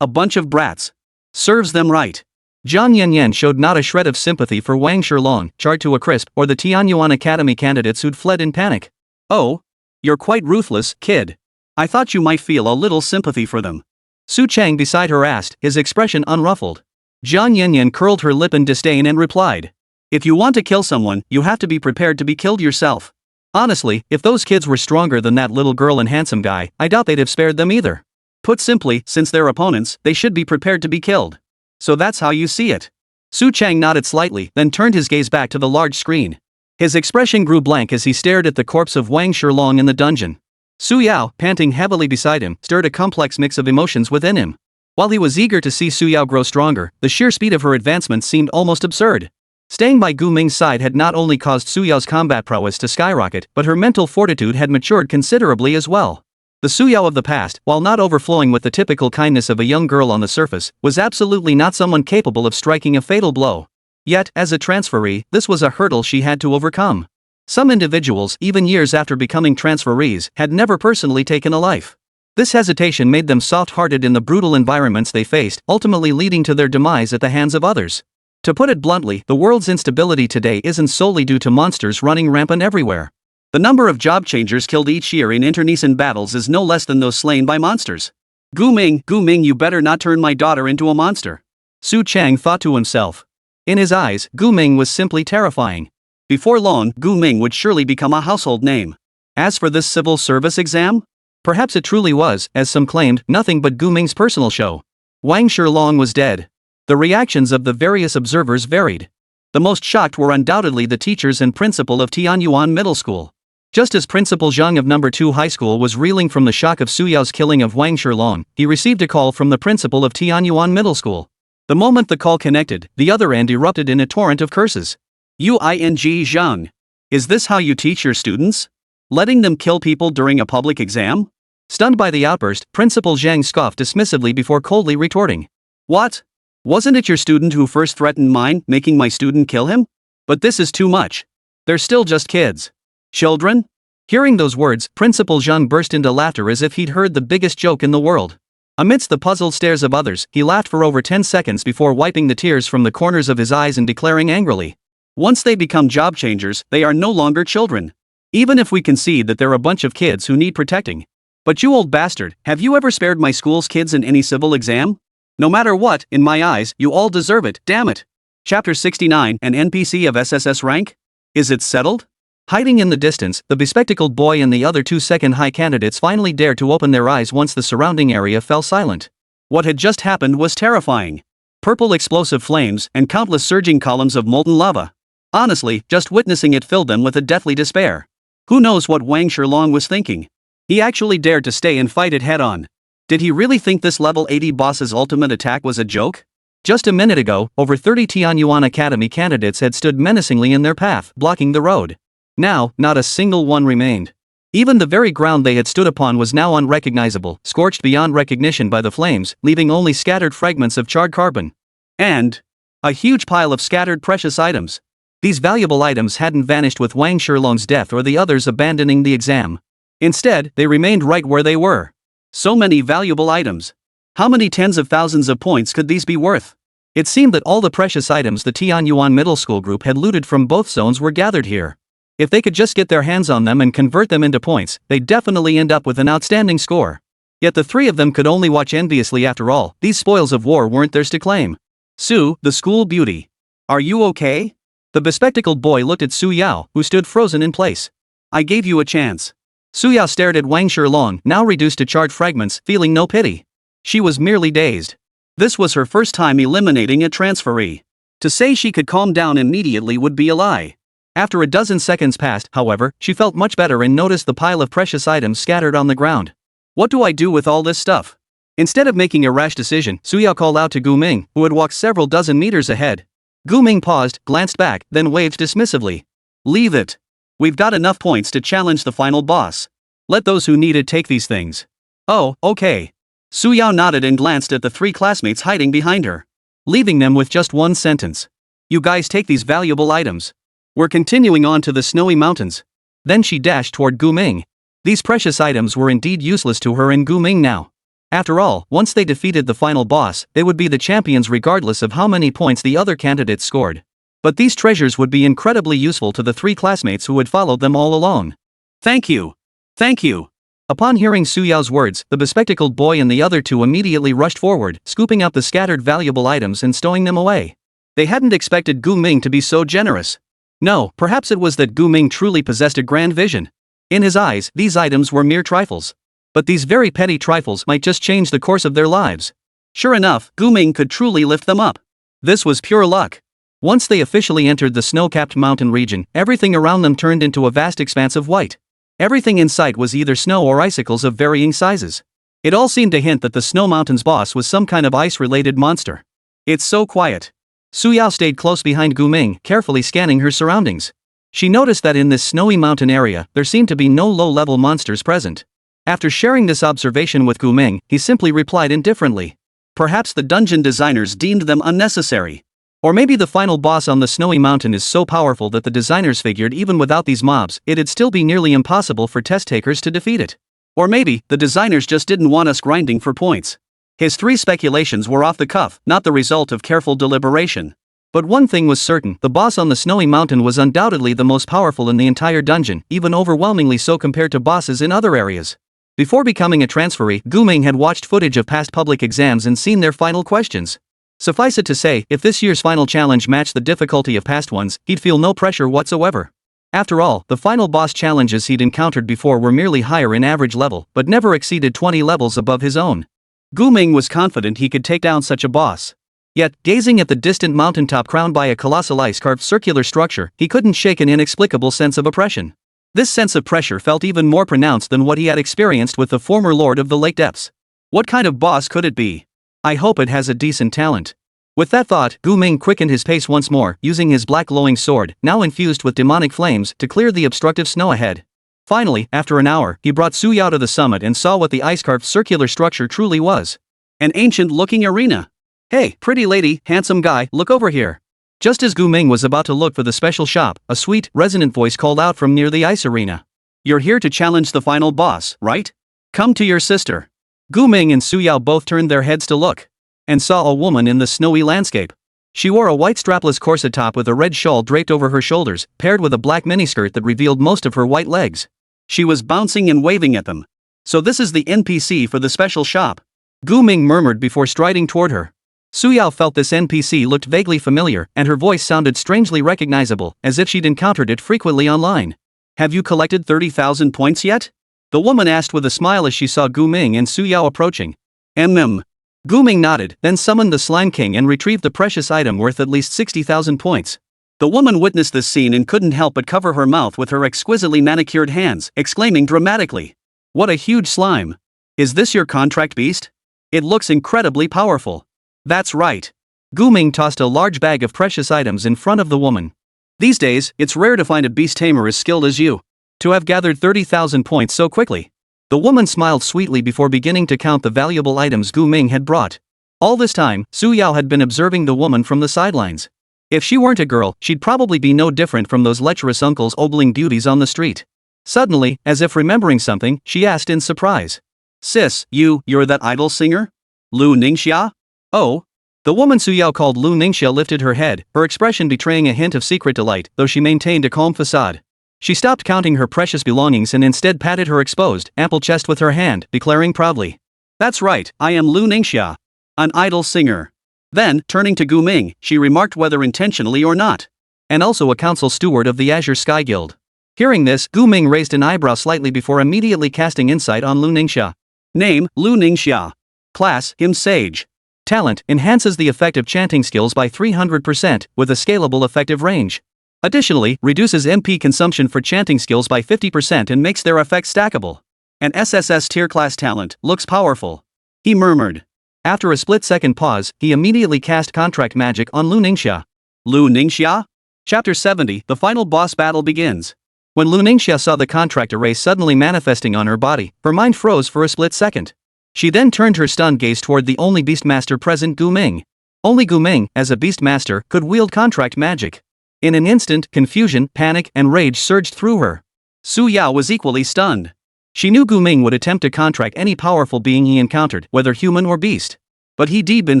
A bunch of brats. Serves them right. Zhang Yanyan showed not a shred of sympathy for Wang Shilong, charred to a crisp, or the Tianyuan Academy candidates who'd fled in panic. Oh? You're quite ruthless, kid. I thought you might feel a little sympathy for them. Su Chang beside her asked, his expression unruffled. Zhang Yanyan curled her lip in disdain and replied. If you want to kill someone, you have to be prepared to be killed yourself. Honestly, if those kids were stronger than that little girl and handsome guy, I doubt they'd have spared them either. Put simply, since they're opponents, they should be prepared to be killed. So that's how you see it. Su Chang nodded slightly, then turned his gaze back to the large screen. His expression grew blank as he stared at the corpse of Wang Shilong in the dungeon. Su Yao, panting heavily beside him, stirred a complex mix of emotions within him. While he was eager to see Su Yao grow stronger, the sheer speed of her advancement seemed almost absurd. Staying by Gu Ming's side had not only caused Su Yao's combat prowess to skyrocket, but her mental fortitude had matured considerably as well. The Su Yao of the past, while not overflowing with the typical kindness of a young girl on the surface, was absolutely not someone capable of striking a fatal blow. Yet, as a transferee, this was a hurdle she had to overcome. Some individuals, even years after becoming transferees, had never personally taken a life. This hesitation made them soft-hearted in the brutal environments they faced, ultimately leading to their demise at the hands of others. To put it bluntly, the world's instability today isn't solely due to monsters running rampant everywhere. The number of job changers killed each year in internecine battles is no less than those slain by monsters. Gu Ming, you better not turn my daughter into a monster. Su Chang thought to himself. In his eyes, Gu Ming was simply terrifying. Before long, Gu Ming would surely become a household name. As for this civil service exam? Perhaps it truly was, as some claimed, nothing but Gu Ming's personal show. Wang Shilong was dead. The reactions of the various observers varied. The most shocked were undoubtedly the teachers and principal of Tianyuan Middle School. Just as Principal Zhang of number 2 high school was reeling from the shock of Su Yao's killing of Wang Shilong, he received a call from the principal of Tianyuan Middle School. The moment the call connected, the other end erupted in a torrent of curses. Zhang. Is this how you teach your students? Letting them kill people during a public exam? Stunned by the outburst, Principal Zhang scoffed dismissively before coldly retorting. What? Wasn't it your student who first threatened mine, making my student kill him? But this is too much. They're still just kids. Children? Hearing those words, Principal Zhang burst into laughter as if he'd heard the biggest joke in the world. Amidst the puzzled stares of others, he laughed for over 10 seconds before wiping the tears from the corners of his eyes and declaring angrily. Once they become job changers, they are no longer children. Even if we concede that they're a bunch of kids who need protecting. But you old bastard, have you ever spared my school's kids in any civil exam? No matter what, in my eyes, you all deserve it, damn it. Chapter 69, an NPC of SSS rank? Is it settled? Hiding in the distance, the bespectacled boy and the other 2 second-high candidates finally dared to open their eyes once the surrounding area fell silent. What had just happened was terrifying. Purple explosive flames and countless surging columns of molten lava. Honestly, just witnessing it filled them with a deathly despair. Who knows what Wang Shilong was thinking? He actually dared to stay and fight it head-on. Did he really think this level 80 boss's ultimate attack was a joke? Just a minute ago, over 30 Tianyuan Academy candidates had stood menacingly in their path, blocking the road. Now, not a single one remained. Even the very ground they had stood upon was now unrecognizable, scorched beyond recognition by the flames, leaving only scattered fragments of charred carbon. And a huge pile of scattered precious items. These valuable items hadn't vanished with Wang Shilong's death or the others abandoning the exam. Instead, they remained right where they were. So many valuable items. How many tens of thousands of points could these be worth? It seemed that all the precious items the Tianyuan Middle School group had looted from both zones were gathered here. If they could just get their hands on them and convert them into points, they'd definitely end up with an outstanding score. Yet the three of them could only watch enviously. After all, these spoils of war weren't theirs to claim. Su, the school beauty. Are you okay? The bespectacled boy looked at Su Yao, who stood frozen in place. I gave you a chance. Su Yao stared at Wang Shilong, now reduced to charred fragments, feeling no pity. She was merely dazed. This was her first time eliminating a transferee. To say she could calm down immediately would be a lie. After a dozen seconds passed, however, she felt much better and noticed the pile of precious items scattered on the ground. What do I do with all this stuff? Instead of making a rash decision, Su Yao called out to Gu Ming, who had walked several dozen meters ahead. Gu Ming paused, glanced back, then waved dismissively. Leave it. We've got enough points to challenge the final boss. Let those who need it take these things. Oh, okay. Su Yao nodded and glanced at the three classmates hiding behind her, leaving them with just one sentence. You guys take these valuable items. We're continuing on to the snowy mountains. Then she dashed toward Gu Ming. These precious items were indeed useless to her and Gu Ming now. After all, once they defeated the final boss, they would be the champions regardless of how many points the other candidates scored. But these treasures would be incredibly useful to the three classmates who had followed them all along. Thank you. Thank you. Upon hearing Su Yao's words, the bespectacled boy and the other two immediately rushed forward, scooping up the scattered valuable items and stowing them away. They hadn't expected Gu Ming to be so generous. No, perhaps it was that Gu Ming truly possessed a grand vision. In his eyes, these items were mere trifles. But these very petty trifles might just change the course of their lives. Sure enough, Gu Ming could truly lift them up. This was pure luck. Once they officially entered the snow-capped mountain region, everything around them turned into a vast expanse of white. Everything in sight was either snow or icicles of varying sizes. It all seemed to hint that the Snow Mountain's boss was some kind of ice-related monster. It's so quiet. Su Yao stayed close behind Gu Ming, carefully scanning her surroundings. She noticed that in this snowy mountain area, there seemed to be no low-level monsters present. After sharing this observation with Gu Ming, he simply replied indifferently. Perhaps the dungeon designers deemed them unnecessary. Or maybe the final boss on the snowy mountain is so powerful that the designers figured even without these mobs, it'd still be nearly impossible for test takers to defeat it. Or maybe, the designers just didn't want us grinding for points. His three speculations were off the cuff, not the result of careful deliberation. But one thing was certain, the boss on the snowy mountain was undoubtedly the most powerful in the entire dungeon, even overwhelmingly so compared to bosses in other areas. Before becoming a transferee, Gu Ming had watched footage of past public exams and seen their final questions. Suffice it to say, if this year's final challenge matched the difficulty of past ones, he'd feel no pressure whatsoever. After all, the final boss challenges he'd encountered before were merely higher in average level, but never exceeded 20 levels above his own. Gu Ming was confident he could take down such a boss. Yet, gazing at the distant mountaintop crowned by a colossal ice-carved circular structure, he couldn't shake an inexplicable sense of oppression. This sense of pressure felt even more pronounced than what he had experienced with the former Lord of the Lake Depths. What kind of boss could it be? I hope it has a decent talent. With that thought, Gu Ming quickened his pace once more, using his black glowing sword, now infused with demonic flames, to clear the obstructive snow ahead. Finally, after an hour, he brought Su Yao to the summit and saw what the ice-carved circular structure truly was. An ancient-looking arena. Hey, pretty lady, handsome guy, look over here. Just as Gu Ming was about to look for the special shop, a sweet, resonant voice called out from near the ice arena. You're here to challenge the final boss, right? Come to your sister. Gu Ming and Su Yao both turned their heads to look, and saw a woman in the snowy landscape. She wore a white strapless corset top with a red shawl draped over her shoulders, paired with a black miniskirt that revealed most of her white legs. She was bouncing and waving at them. So this is the NPC for the special shop? Gu Ming murmured before striding toward her. Su Yao felt this NPC looked vaguely familiar, and her voice sounded strangely recognizable, as if she'd encountered it frequently online. Have you collected 30,000 points yet? The woman asked with a smile as she saw Gu Ming and Su Yao approaching. Gu Ming nodded, then summoned the Slime King and retrieved the precious item worth at least 60,000 points. The woman witnessed this scene and couldn't help but cover her mouth with her exquisitely manicured hands, exclaiming dramatically. What a huge slime! Is this your contract beast? It looks incredibly powerful. That's right. Gu Ming tossed a large bag of precious items in front of the woman. These days, it's rare to find a beast tamer as skilled as you. To have gathered 30,000 points so quickly. The woman smiled sweetly before beginning to count the valuable items Gu Ming had brought. All this time, Su Yao had been observing the woman from the sidelines. If she weren't a girl, she'd probably be no different from those lecherous uncles ogling beauties on the street. Suddenly, as if remembering something, she asked in surprise. Sis, you're that idol singer? Lu Ningxia? Oh. The woman Su Yao called Lu Ningxia lifted her head, her expression betraying a hint of secret delight, though she maintained a calm facade. She stopped counting her precious belongings and instead patted her exposed, ample chest with her hand, declaring proudly. That's right, I am Lu Ningxia. An idol singer. Then, turning to Gu Ming, she remarked whether intentionally or not. And also a council steward of the Azure Sky Guild. Hearing this, Gu Ming raised an eyebrow slightly before immediately casting insight on Lu Ningxia. Name, Lu Ningxia. Class, Him Sage. Talent, enhances the effective chanting skills by 300%, with a scalable effective range. Additionally, reduces MP consumption for chanting skills by 50% and makes their effects stackable. An SSS tier class talent, looks powerful. He murmured. After a split-second pause, he immediately cast contract magic on Lu Ningxia. Lu Ningxia? Chapter 70, the final boss battle begins. When Lu Ningxia saw the contract array suddenly manifesting on her body, her mind froze for a split second. She then turned her stunned gaze toward the only Beastmaster present, Gu Ming. Only Gu Ming, as a Beastmaster, could wield contract magic. In an instant, confusion, panic, and rage surged through her. Su Yao was equally stunned. She knew Gu Ming would attempt to contract any powerful being he encountered, whether human or beast. But he'd been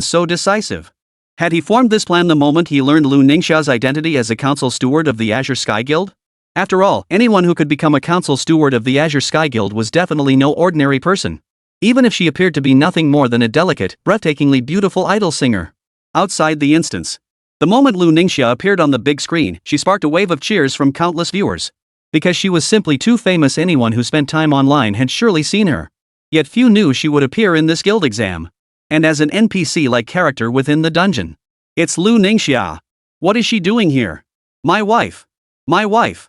so decisive. Had he formed this plan the moment he learned Lu Ningxia's identity as a council steward of the Azure Sky Guild? After all, anyone who could become a council steward of the Azure Sky Guild was definitely no ordinary person. Even if she appeared to be nothing more than a delicate, breathtakingly beautiful idol singer. Outside the instance. The moment Lu Ningxia appeared on the big screen, she sparked a wave of cheers from countless viewers. Because she was simply too famous, anyone who spent time online had surely seen her. Yet few knew she would appear in this guild exam. And as an NPC-like character within the dungeon. It's Lu Ningxia. What is she doing here? My wife. My wife.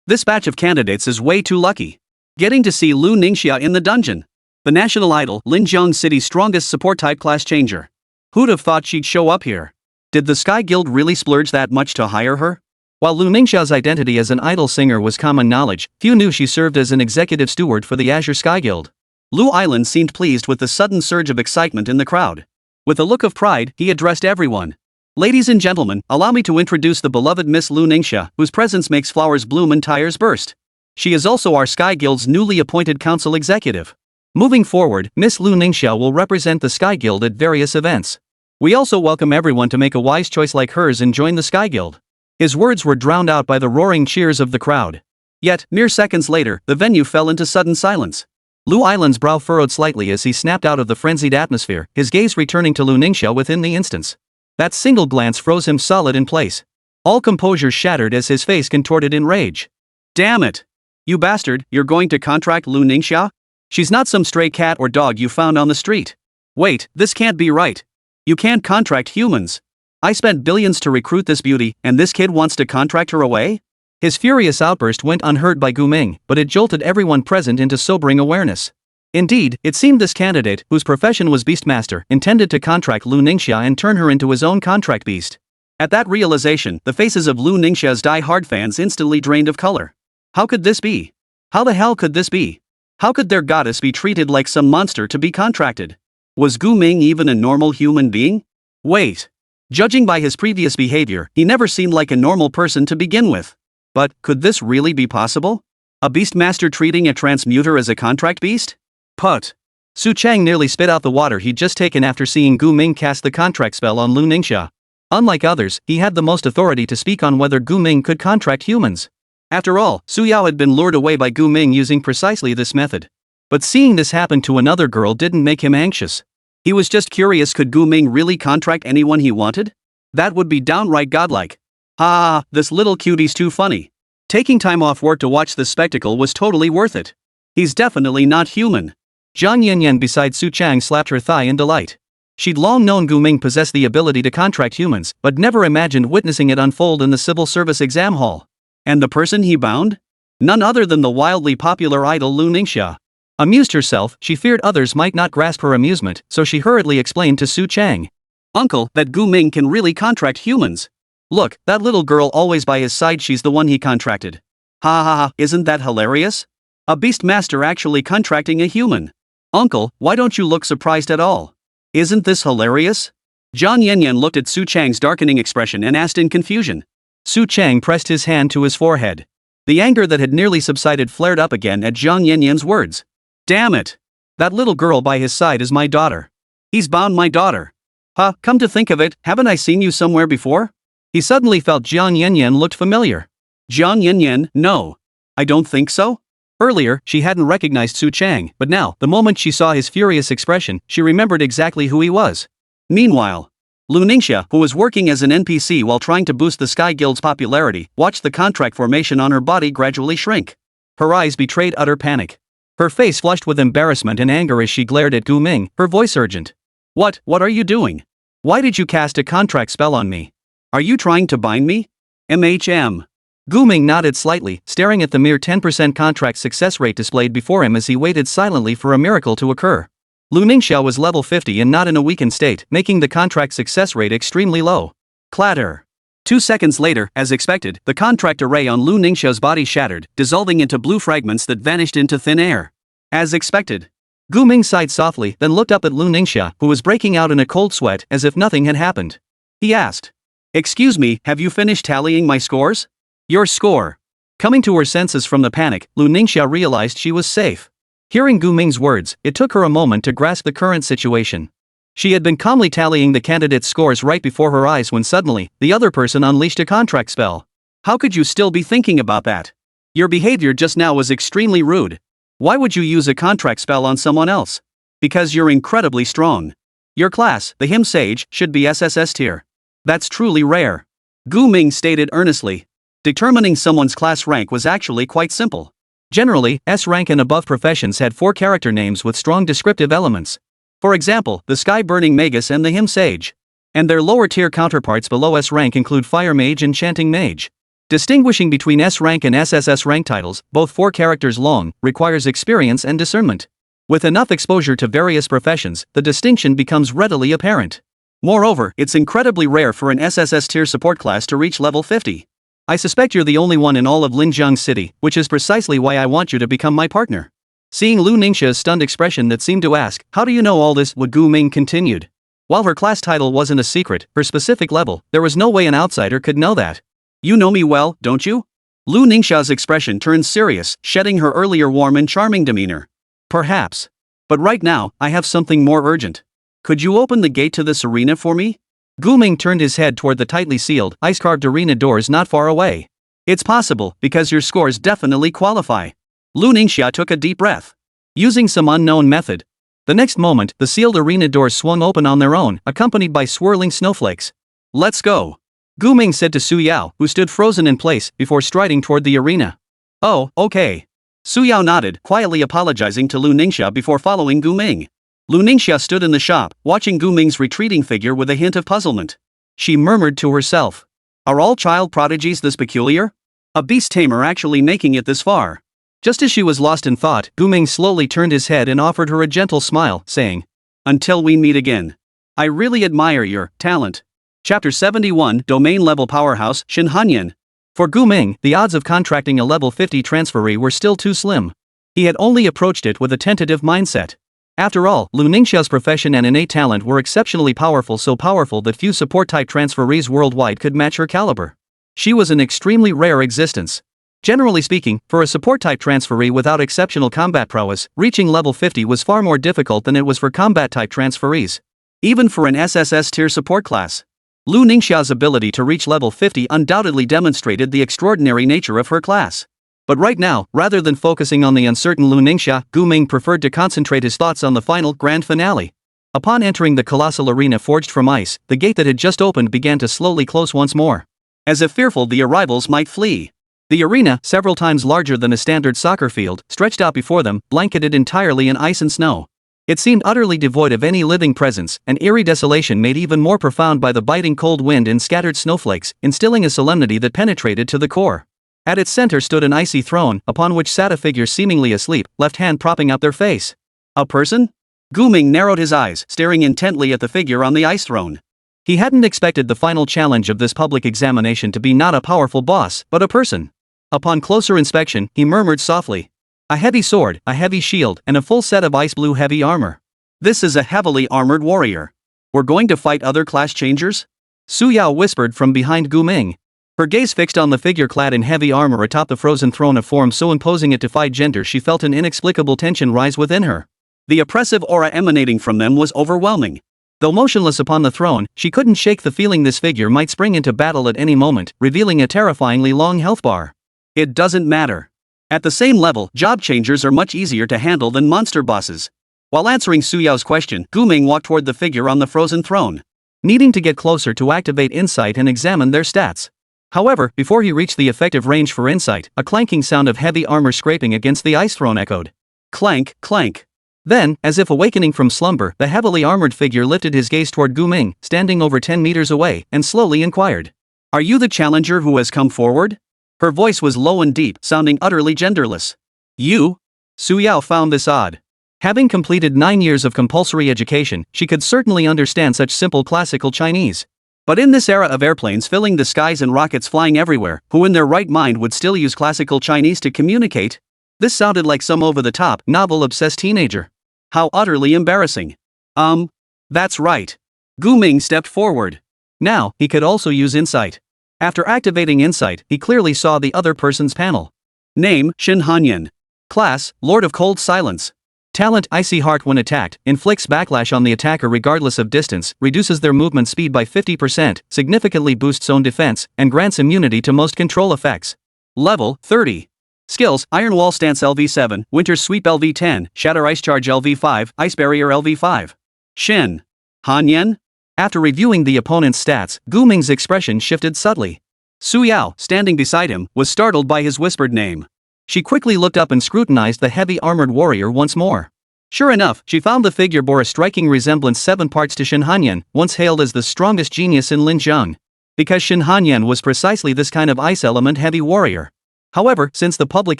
This batch of candidates is way too lucky. Getting to see Lu Ningxia in the dungeon. The national idol, Linjiang City's strongest support type class changer. Who'd have thought she'd show up here? Did the Sky Guild really splurge that much to hire her? While Lu Ningxia's identity as an idol singer was common knowledge, few knew she served as an executive steward for the Azure Sky Guild. Lu Island seemed pleased with the sudden surge of excitement in the crowd. With a look of pride, he addressed everyone. Ladies and gentlemen, allow me to introduce the beloved Miss Lu Ningxia, whose presence makes flowers bloom and tires burst. She is also our Sky Guild's newly appointed council executive. Moving forward, Miss Lu Ningxia will represent the Sky Guild at various events. We also welcome everyone to make a wise choice like hers and join the Sky Guild. His words were drowned out by the roaring cheers of the crowd. Yet, mere seconds later, the venue fell into sudden silence. Lu Island's brow furrowed slightly as he snapped out of the frenzied atmosphere, his gaze returning to Lu Ningxia within the instance. That single glance froze him solid in place. All composure shattered as his face contorted in rage. Damn it! You bastard, you're going to contract Lu Ningxia? She's not some stray cat or dog you found on the street. Wait, this can't be right. You can't contract humans. I spent billions to recruit this beauty, and this kid wants to contract her away? His furious outburst went unheard by Gu Ming, but it jolted everyone present into sobering awareness. Indeed, it seemed this candidate, whose profession was Beastmaster, intended to contract Lu Ningxia and turn her into his own contract beast. At that realization, the faces of Lu Ningxia's die-hard fans instantly drained of color. How could this be? How the hell could this be? How could their goddess be treated like some monster to be contracted? Was Gu Ming even a normal human being? Wait. Judging by his previous behavior, he never seemed like a normal person to begin with. But, could this really be possible? A Beastmaster treating a transmuter as a contract beast? Put. Su Chang nearly spit out the water he'd just taken after seeing Gu Ming cast the contract spell on Lu Ningxia. Unlike others, he had the most authority to speak on whether Gu Ming could contract humans. After all, Su Yao had been lured away by Gu Ming using precisely this method. But seeing this happen to another girl didn't make him anxious. He was just curious, could Gu Ming really contract anyone he wanted? That would be downright godlike. Ha, this little cutie's too funny. Taking time off work to watch this spectacle was totally worth it. He's definitely not human. Zhang Yanyan beside Su Chang slapped her thigh in delight. She'd long known Gu Ming possessed the ability to contract humans, but never imagined witnessing it unfold in the civil service exam hall. And the person he bound? None other than the wildly popular idol Lu Ningxia. Amused herself, she feared others might not grasp her amusement, so she hurriedly explained to Su Chang. Uncle, that Gu Ming can really contract humans. Look, that little girl always by his side, she's the one he contracted. Ha ha ha, isn't that hilarious? A Beastmaster actually contracting a human. Uncle, why don't you look surprised at all? Isn't this hilarious? Zhang Yanyan looked at Su Chang's darkening expression and asked in confusion. Su Chang pressed his hand to his forehead. The anger that had nearly subsided flared up again at Zhang Yanyan's words. Damn it! That little girl by his side is my daughter. He's bound my daughter. Huh, come to think of it, haven't I seen you somewhere before? He suddenly felt Zhang Yanyan looked familiar. Zhang Yanyan, no. I don't think so. Earlier, she hadn't recognized Su Chang, but now, the moment she saw his furious expression, she remembered exactly who he was. Meanwhile, Lu Ningxia, who was working as an NPC while trying to boost the Sky Guild's popularity, watched the contract formation on her body gradually shrink. Her eyes betrayed utter panic. Her face flushed with embarrassment and anger as she glared at Gu Ming, her voice urgent. What are you doing? Why did you cast a contract spell on me? Are you trying to bind me? MHM. Gu Ming nodded slightly, staring at the mere 10% contract success rate displayed before him as he waited silently for a miracle to occur. Lu Ningxia was level 50 and not in a weakened state, making the contract success rate extremely low. Clatter. 2 seconds later, as expected, the contract array on Lu Ningxia's body shattered, dissolving into blue fragments that vanished into thin air. As expected. Gu Ming sighed softly, then looked up at Lu Ningxia, who was breaking out in a cold sweat as if nothing had happened. He asked. Excuse me, have you finished tallying my scores? Your score. Coming to her senses from the panic, Lu Ningxia realized she was safe. Hearing Gu Ming's words, it took her a moment to grasp the current situation. She had been calmly tallying the candidates' scores right before her eyes when suddenly, the other person unleashed a contract spell. How could you still be thinking about that? Your behavior just now was extremely rude. Why would you use a contract spell on someone else? Because you're incredibly strong. Your class, the Him Sage, should be SSS tier. That's truly rare. Gu Ming stated earnestly. Determining someone's class rank was actually quite simple. Generally, S rank and above professions had 4 character names with strong descriptive elements. For example, the Sky Burning Magus and the Him Sage. And their lower tier counterparts below S rank include Fire Mage and Chanting Mage. Distinguishing between S rank and SSS rank titles, both 4 characters long, requires experience and discernment. With enough exposure to various professions, the distinction becomes readily apparent. Moreover, it's incredibly rare for an SSS tier support class to reach level 50. I suspect you're the only one in all of Linjiang City, which is precisely why I want you to become my partner. Seeing Lu Ningxia's stunned expression that seemed to ask, how do you know all this, Gu Ming continued. While her class title wasn't a secret, her specific level, there was no way an outsider could know that. You know me well, don't you? Lu Ningxia's expression turned serious, shedding her earlier warm and charming demeanor. Perhaps. But right now, I have something more urgent. Could you open the gate to this arena for me? Gu Ming turned his head toward the tightly sealed, ice-carved arena doors not far away. It's possible, because your scores definitely qualify. Lu Ningxia took a deep breath. Using some unknown method. The next moment, the sealed arena doors swung open on their own, accompanied by swirling snowflakes. Let's go. Gu Ming said to Su Yao, who stood frozen in place, before striding toward the arena. Oh, okay. Su Yao nodded, quietly apologizing to Lu Ningxia before following Gu Ming. Lu Ningxia stood in the shop, watching Gu Ming's retreating figure with a hint of puzzlement. She murmured to herself. Are all child prodigies this peculiar? A beast tamer actually making it this far? Just as she was lost in thought, Gu Ming slowly turned his head and offered her a gentle smile, saying, Until we meet again. I really admire your talent. Chapter 71 Domain Level Powerhouse Shin Hanyan. For Gu Ming, the odds of contracting a level 50 transferee were still too slim. He had only approached it with a tentative mindset. After all, Lu Ningxia's profession and innate talent were exceptionally powerful, so powerful that few support-type transferees worldwide could match her caliber. She was an extremely rare existence. Generally speaking, for a support-type transferee without exceptional combat prowess, reaching level 50 was far more difficult than it was for combat-type transferees. Even for an SSS tier support class. Lu Ningxia's ability to reach level 50 undoubtedly demonstrated the extraordinary nature of her class. But right now, rather than focusing on the uncertain Lu Ningxia, Gu Ming preferred to concentrate his thoughts on the final grand finale. Upon entering the colossal arena forged from ice, the gate that had just opened began to slowly close once more. As if fearful the arrivals might flee. The arena, several times larger than a standard soccer field, stretched out before them, blanketed entirely in ice and snow. It seemed utterly devoid of any living presence, an eerie desolation made even more profound by the biting cold wind and scattered snowflakes, instilling a solemnity that penetrated to the core. At its center stood an icy throne, upon which sat a figure seemingly asleep, left hand propping up their face. A person? Guming narrowed his eyes, staring intently at the figure on the ice throne. He hadn't expected the final challenge of this public examination to be not a powerful boss, but a person. Upon closer inspection, he murmured softly. A heavy sword, a heavy shield, and a full set of ice blue heavy armor. This is a heavily armored warrior. We're going to fight other class changers? Su Yao whispered from behind Guming. Her gaze fixed on the figure clad in heavy armor atop the frozen throne of form so imposing it defied gender. She felt an inexplicable tension rise within her. The oppressive aura emanating from them was overwhelming. Though motionless upon the throne, she couldn't shake the feeling this figure might spring into battle at any moment, revealing a terrifyingly long health bar. It doesn't matter. At the same level, job changers are much easier to handle than monster bosses. While answering Su Yao's question, Guming walked toward the figure on the frozen throne, needing to get closer to activate insight and examine their stats. However, before he reached the effective range for insight, a clanking sound of heavy armor scraping against the ice throne echoed. Clank, clank. Then, as if awakening from slumber, the heavily armored figure lifted his gaze toward Guming, standing over 10 meters away, and slowly inquired. Are you the challenger who has come forward? Her voice was low and deep, sounding utterly genderless. You? Su Yao found this odd. Having completed 9 years of compulsory education, she could certainly understand such simple classical Chinese. But in this era of airplanes filling the skies and rockets flying everywhere, who in their right mind would still use classical Chinese to communicate? This sounded like some over-the-top, novel-obsessed teenager. How utterly embarrassing. That's right. Guming stepped forward. Now, he could also use insight. After activating insight, he clearly saw the other person's panel. Name, Shin Hanyan. Class, Lord of Cold Silence. Talent, Icy Heart when attacked, inflicts backlash on the attacker regardless of distance, reduces their movement speed by 50%, significantly boosts own defense, and grants immunity to most control effects. Level, 30. Skills, Iron Wall Stance LV7, Winter Sweep LV10, Shatter Ice Charge LV5, Ice Barrier LV5. Shin Hanyan? After reviewing the opponent's stats, Guming's expression shifted subtly. Su Yao, standing beside him, was startled by his whispered name. She quickly looked up and scrutinized the heavy armored warrior once more. Sure enough, she found the figure bore a striking resemblance 7 parts to Shin Hanyan, once hailed as the strongest genius in Linjiang. Because Shin Hanyan was precisely this kind of ice element heavy warrior. However, since the public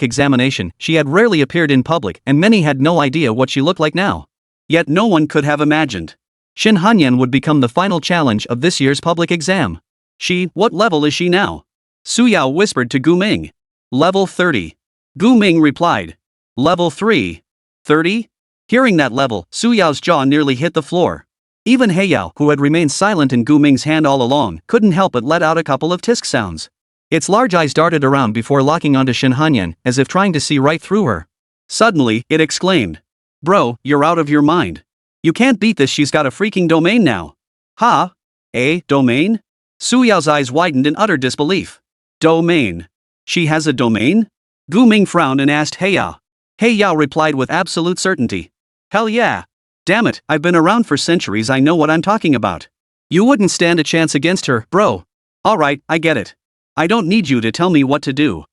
examination, she had rarely appeared in public and many had no idea what she looked like now. Yet no one could have imagined Shin Hanyan would become the final challenge of this year's public exam. What level is she now? Su Yao whispered to Guming. Level 30. Guming replied. Level 3. 30? Hearing that level, Su Yao's jaw nearly hit the floor. Even Heiyao, who had remained silent in Guming's hand all along, couldn't help but let out a couple of tisk sounds. Its large eyes darted around before locking onto Shin Hanyan, as if trying to see right through her. Suddenly, it exclaimed. Bro, you're out of your mind. You can't beat this, she's got a freaking domain now. Ha? A domain? Su Yao's eyes widened in utter disbelief. Domain. She has a domain? Guming frowned and asked Heiyao. Heiyao replied with absolute certainty. Hell yeah. Damn it, I've been around for centuries, I know what I'm talking about. You wouldn't stand a chance against her, bro. Alright, I get it. I don't need you to tell me what to do.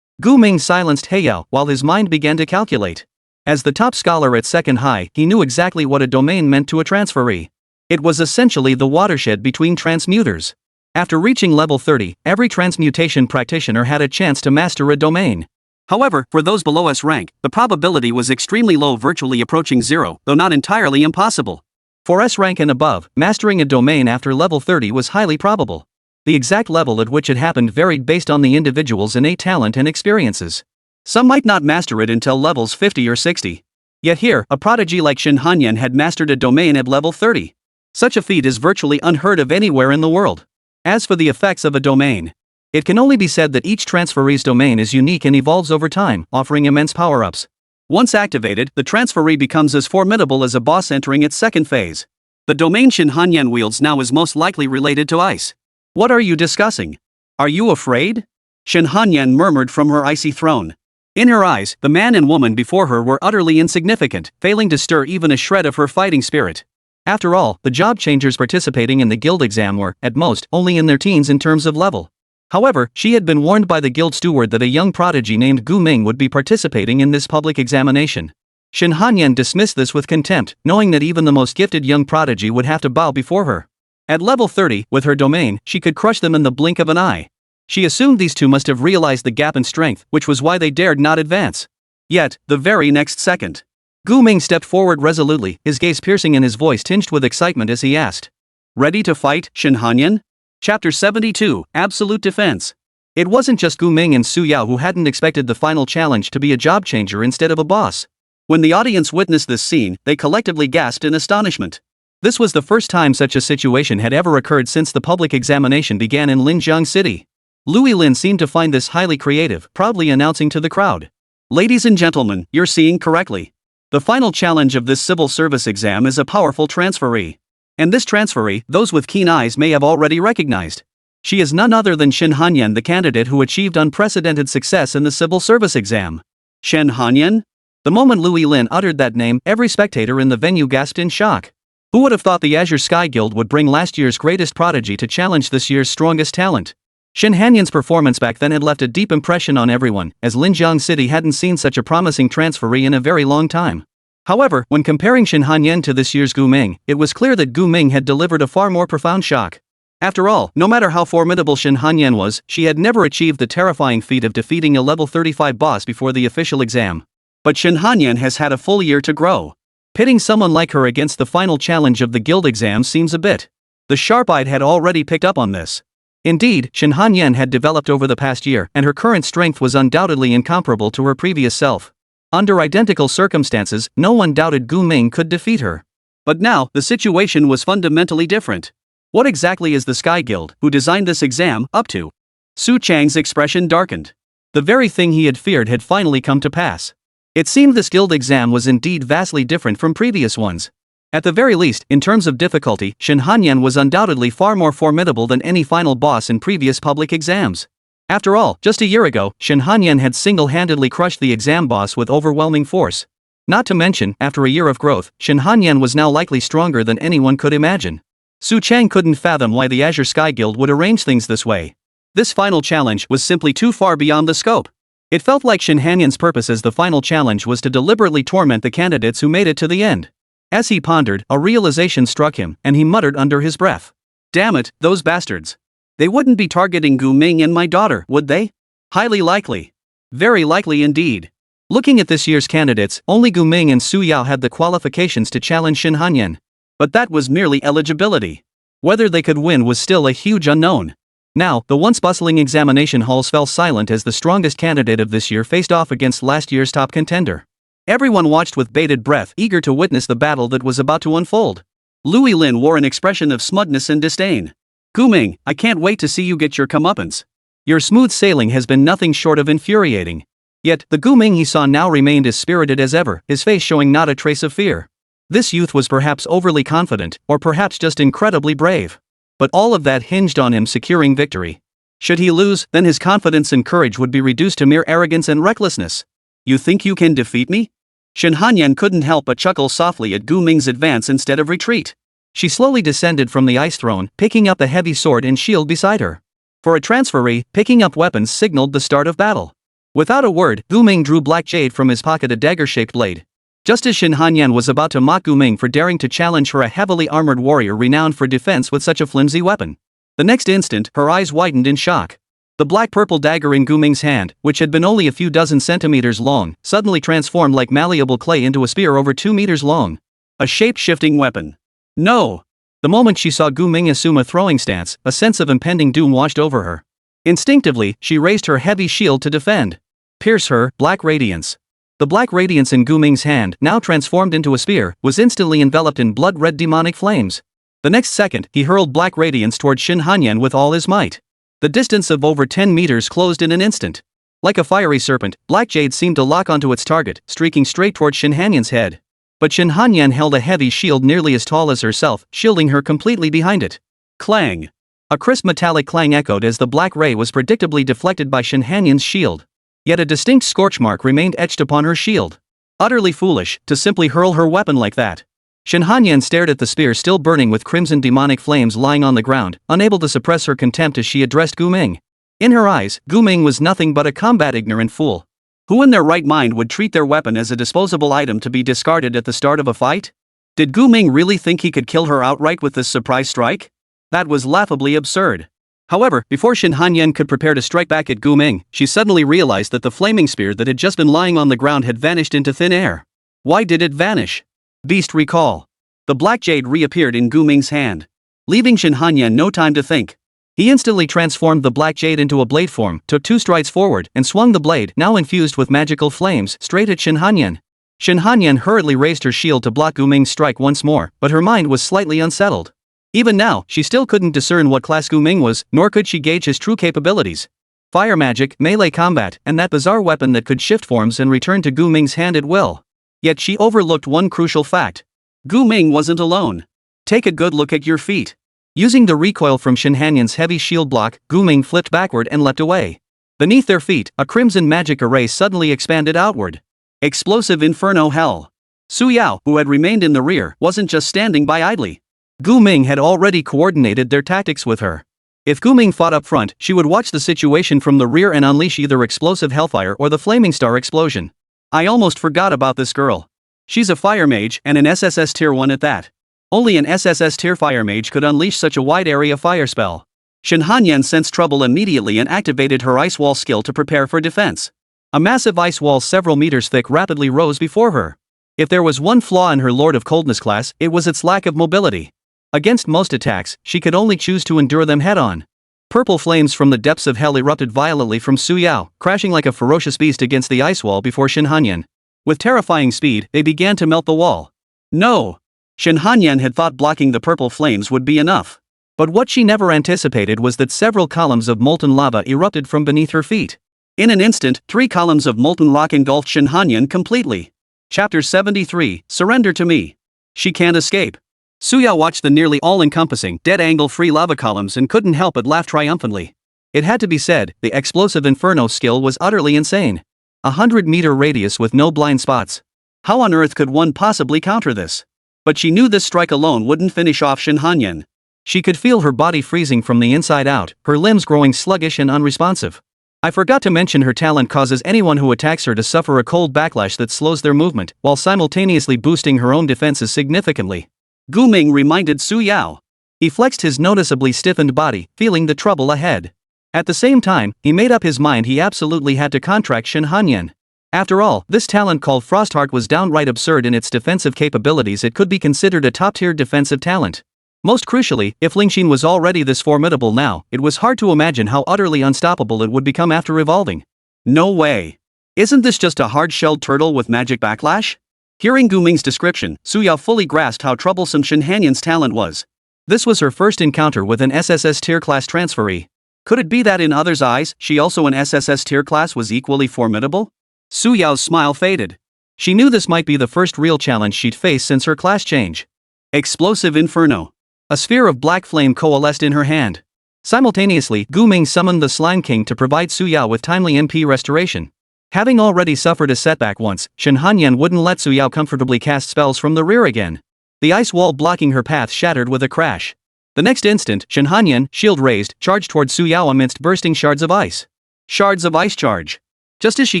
Guming silenced Heiyao while his mind began to calculate. As the top scholar at second high, he knew exactly what a domain meant to a transferee. It was essentially the watershed between transmuters. After reaching level 30, every transmutation practitioner had a chance to master a domain. However, for those below S rank, the probability was extremely low, virtually approaching 0, though not entirely impossible. For S rank and above, mastering a domain after level 30 was highly probable. The exact level at which it happened varied based on the individual's innate talent and experiences. Some might not master it until levels 50 or 60. Yet here, a prodigy like Shin Hanyan had mastered a domain at level 30. Such a feat is virtually unheard of anywhere in the world. As for the effects of a domain, it can only be said that each transferee's domain is unique and evolves over time, offering immense power-ups. Once activated, the transferee becomes as formidable as a boss entering its second phase. The domain Shin Hanyan wields now is most likely related to ice. What are you discussing? Are you afraid? Shin Hanyan murmured from her icy throne. In her eyes, the man and woman before her were utterly insignificant, failing to stir even a shred of her fighting spirit. After all, the job changers participating in the guild exam were, at most, only in their teens in terms of level. However, she had been warned by the guild steward that a young prodigy named Guming would be participating in this public examination. Shin Hanyan dismissed this with contempt, knowing that even the most gifted young prodigy would have to bow before her. At level 30, with her domain, she could crush them in the blink of an eye. She assumed these two must have realized the gap in strength, which was why they dared not advance. Yet, the very next second, Gu Ming stepped forward resolutely, his gaze piercing and his voice tinged with excitement as he asked, "Ready to fight, Shin Hanyan?" Chapter 72, Absolute Defense. It wasn't just Gu Ming and Su Yao who hadn't expected the final challenge to be a job changer instead of a boss. When the audience witnessed this scene, they collectively gasped in astonishment. This was the first time such a situation had ever occurred since the public examination began in Linjiang City. Louis Lin seemed to find this highly creative, proudly announcing to the crowd, "Ladies and gentlemen, you're seeing correctly. The final challenge of this civil service exam is a powerful transferee. And this transferee, those with keen eyes may have already recognized. She is none other than Shin Hanyan, the candidate who achieved unprecedented success in the civil service exam." Shin Hanyan? The moment Louis Lin uttered that name, every spectator in the venue gasped in shock. Who would have thought the Azure Sky Guild would bring last year's greatest prodigy to challenge this year's strongest talent? Shin Hanyan's performance back then had left a deep impression on everyone, as Linjiang City hadn't seen such a promising transferee in a very long time. However, when comparing Shin Hanyan to this year's Gu Ming, it was clear that Gu Ming had delivered a far more profound shock. After all, no matter how formidable Shin Hanyan was, she had never achieved the terrifying feat of defeating a level 35 boss before the official exam. But Shin Hanyan has had a full year to grow. Pitting someone like her against the final challenge of the guild exam seems a bit. The sharp-eyed had already picked up on this. Indeed, Shin Hanyan had developed over the past year, and her current strength was undoubtedly incomparable to her previous self. Under identical circumstances, no one doubted Gu Ming could defeat her. But now, the situation was fundamentally different. What exactly is the Sky Guild, who designed this exam, up to? Su Chang's expression darkened. The very thing he had feared had finally come to pass. It seemed this guild exam was indeed vastly different from previous ones. At the very least, in terms of difficulty, Shin Hanyan was undoubtedly far more formidable than any final boss in previous public exams. After all, just a year ago, Shin Hanyan had single-handedly crushed the exam boss with overwhelming force. Not to mention, after a year of growth, Shin Hanyan was now likely stronger than anyone could imagine. Su Chang couldn't fathom why the Azure Sky Guild would arrange things this way. This final challenge was simply too far beyond the scope. It felt like Shin Hanyan's purpose as the final challenge was to deliberately torment the candidates who made it to the end. As he pondered, a realization struck him, and he muttered under his breath, "Damn it, those bastards. They wouldn't be targeting Gu Ming and my daughter, would they? Highly likely. Very likely indeed." Looking at this year's candidates, only Gu Ming and Su Yao had the qualifications to challenge Shin Hanyan. But that was merely eligibility. Whether they could win was still a huge unknown. Now, the once bustling examination halls fell silent as the strongest candidate of this year faced off against last year's top contender. Everyone watched with bated breath, eager to witness the battle that was about to unfold. Louis Lin wore an expression of smugness and disdain. "Gu Ming, I can't wait to see you get your comeuppance. Your smooth sailing has been nothing short of infuriating." Yet, the Gu Ming he saw now remained as spirited as ever, his face showing not a trace of fear. This youth was perhaps overly confident, or perhaps just incredibly brave. But all of that hinged on him securing victory. Should he lose, then his confidence and courage would be reduced to mere arrogance and recklessness. "You think you can defeat me?" Shin Hanyan couldn't help but chuckle softly at Gu Ming's advance instead of retreat. She slowly descended from the ice throne, picking up the heavy sword and shield beside her. For a transferee, picking up weapons signaled the start of battle. Without a word, Gu Ming drew black jade from his pocket, a dagger-shaped blade. Just as Shin Hanyan was about to mock Gu Ming for daring to challenge her, a heavily armored warrior renowned for defense with such a flimsy weapon. The next instant, her eyes widened in shock. The black-purple dagger in Gu Ming's hand, which had been only a few dozen centimeters long, suddenly transformed like malleable clay into a spear over 2 meters long. A shape-shifting weapon. No! The moment she saw Gu Ming assume a throwing stance, a sense of impending doom washed over her. Instinctively, she raised her heavy shield to defend. Pierce her, black radiance. The black radiance in Gu Ming's hand, now transformed into a spear, was instantly enveloped in blood-red demonic flames. The next second, he hurled black radiance toward Shin Hanyan with all his might. The distance of over 10 meters closed in an instant. Like a fiery serpent, black jade seemed to lock onto its target, streaking straight toward Shin Hanyan's head. But Shin Hanyan held a heavy shield nearly as tall as herself, shielding her completely behind it. Clang! A crisp metallic clang echoed as the black ray was predictably deflected by Shin Hanyan's shield. Yet a distinct scorch mark remained etched upon her shield. Utterly foolish, to simply hurl her weapon like that. Shin Hanyan stared at the spear still burning with crimson demonic flames lying on the ground, unable to suppress her contempt as she addressed Gu Ming. In her eyes, Gu Ming was nothing but a combat-ignorant fool. Who in their right mind would treat their weapon as a disposable item to be discarded at the start of a fight? Did Gu Ming really think he could kill her outright with this surprise strike? That was laughably absurd. However, before Shin Hanyan could prepare to strike back at Gu Ming, she suddenly realized that the flaming spear that had just been lying on the ground had vanished into thin air. Why did it vanish? Beast recall. The black jade reappeared in Gu Ming's hand, leaving Shin Hanyan no time to think. He instantly transformed the black jade into a blade form, took 2 strides forward, and swung the blade, now infused with magical flames, straight at Shin Hanyan. Shin Hanyan hurriedly raised her shield to block Gu Ming's strike once more, but her mind was slightly unsettled. Even now, she still couldn't discern what class Gu Ming was, nor could she gauge his true capabilities. Fire magic, melee combat, and that bizarre weapon that could shift forms and return to Gu Ming's hand at will. Yet she overlooked one crucial fact. Gu Ming wasn't alone. Take a good look at your feet. Using the recoil from Shin Hanyan's heavy shield block, Gu Ming flipped backward and leapt away. Beneath their feet, a crimson magic array suddenly expanded outward. Explosive inferno hell. Su Yao, who had remained in the rear, wasn't just standing by idly. Gu Ming had already coordinated their tactics with her. If Gu Ming fought up front, she would watch the situation from the rear and unleash either explosive hellfire or the flaming star explosion. I almost forgot about this girl. She's a fire mage and an SSS tier 1 at that. Only an SSS tier fire mage could unleash such a wide area fire spell. Shin Hanyan sensed trouble immediately and activated her ice wall skill to prepare for defense. A massive ice wall several meters thick rapidly rose before her. If there was one flaw in her Lord of Coldness class, it was its lack of mobility. Against most attacks, she could only choose to endure them head-on. Purple flames from the depths of hell erupted violently from Su Yao, crashing like a ferocious beast against the ice wall before Shin Hanyan. With terrifying speed, they began to melt the wall. No! Shin Hanyan had thought blocking the purple flames would be enough. But what she never anticipated was that several columns of molten lava erupted from beneath her feet. In an instant, 3 columns of molten rock engulfed Shin Hanyan completely. Chapter 73, Surrender to Me. She can't escape. Su Yao watched the nearly all-encompassing, dead-angle-free lava columns and couldn't help but laugh triumphantly. It had to be said, the explosive inferno skill was utterly insane. 100-meter radius with no blind spots. How on earth could one possibly counter this? But she knew this strike alone wouldn't finish off Shin Hanyan. She could feel her body freezing from the inside out, her limbs growing sluggish and unresponsive. I forgot to mention her talent causes anyone who attacks her to suffer a cold backlash that slows their movement, while simultaneously boosting her own defenses significantly. Gu Ming reminded Su Yao. He flexed his noticeably stiffened body, feeling the trouble ahead. At the same time, he made up his mind he absolutely had to contract Shin Hanyan. After all, this talent called Frostheart was downright absurd in its defensive capabilities. It could be considered a top-tier defensive talent. Most crucially, if Lingxin was already this formidable now, it was hard to imagine how utterly unstoppable it would become after evolving. No way. Isn't this just a hard-shelled turtle with magic backlash? Hearing Gu Ming's description, Su Yao fully grasped how troublesome Shin Hanyan's talent was. This was her first encounter with an SSS tier class transferee. Could it be that in others' eyes, she also an SSS tier class was equally formidable? Su Yao's smile faded. She knew this might be the first real challenge she'd face since her class change. Explosive Inferno. A sphere of black flame coalesced in her hand. Simultaneously, Gu Ming summoned the Slime King to provide Su Yao with timely MP restoration. Having already suffered a setback once, Shin Hanyan wouldn't let Su Yao comfortably cast spells from the rear again. The ice wall blocking her path shattered with a crash. The next instant, Shin Hanyan, shield raised, charged toward Su Yao amidst bursting shards of ice. Shards of ice charge. Just as she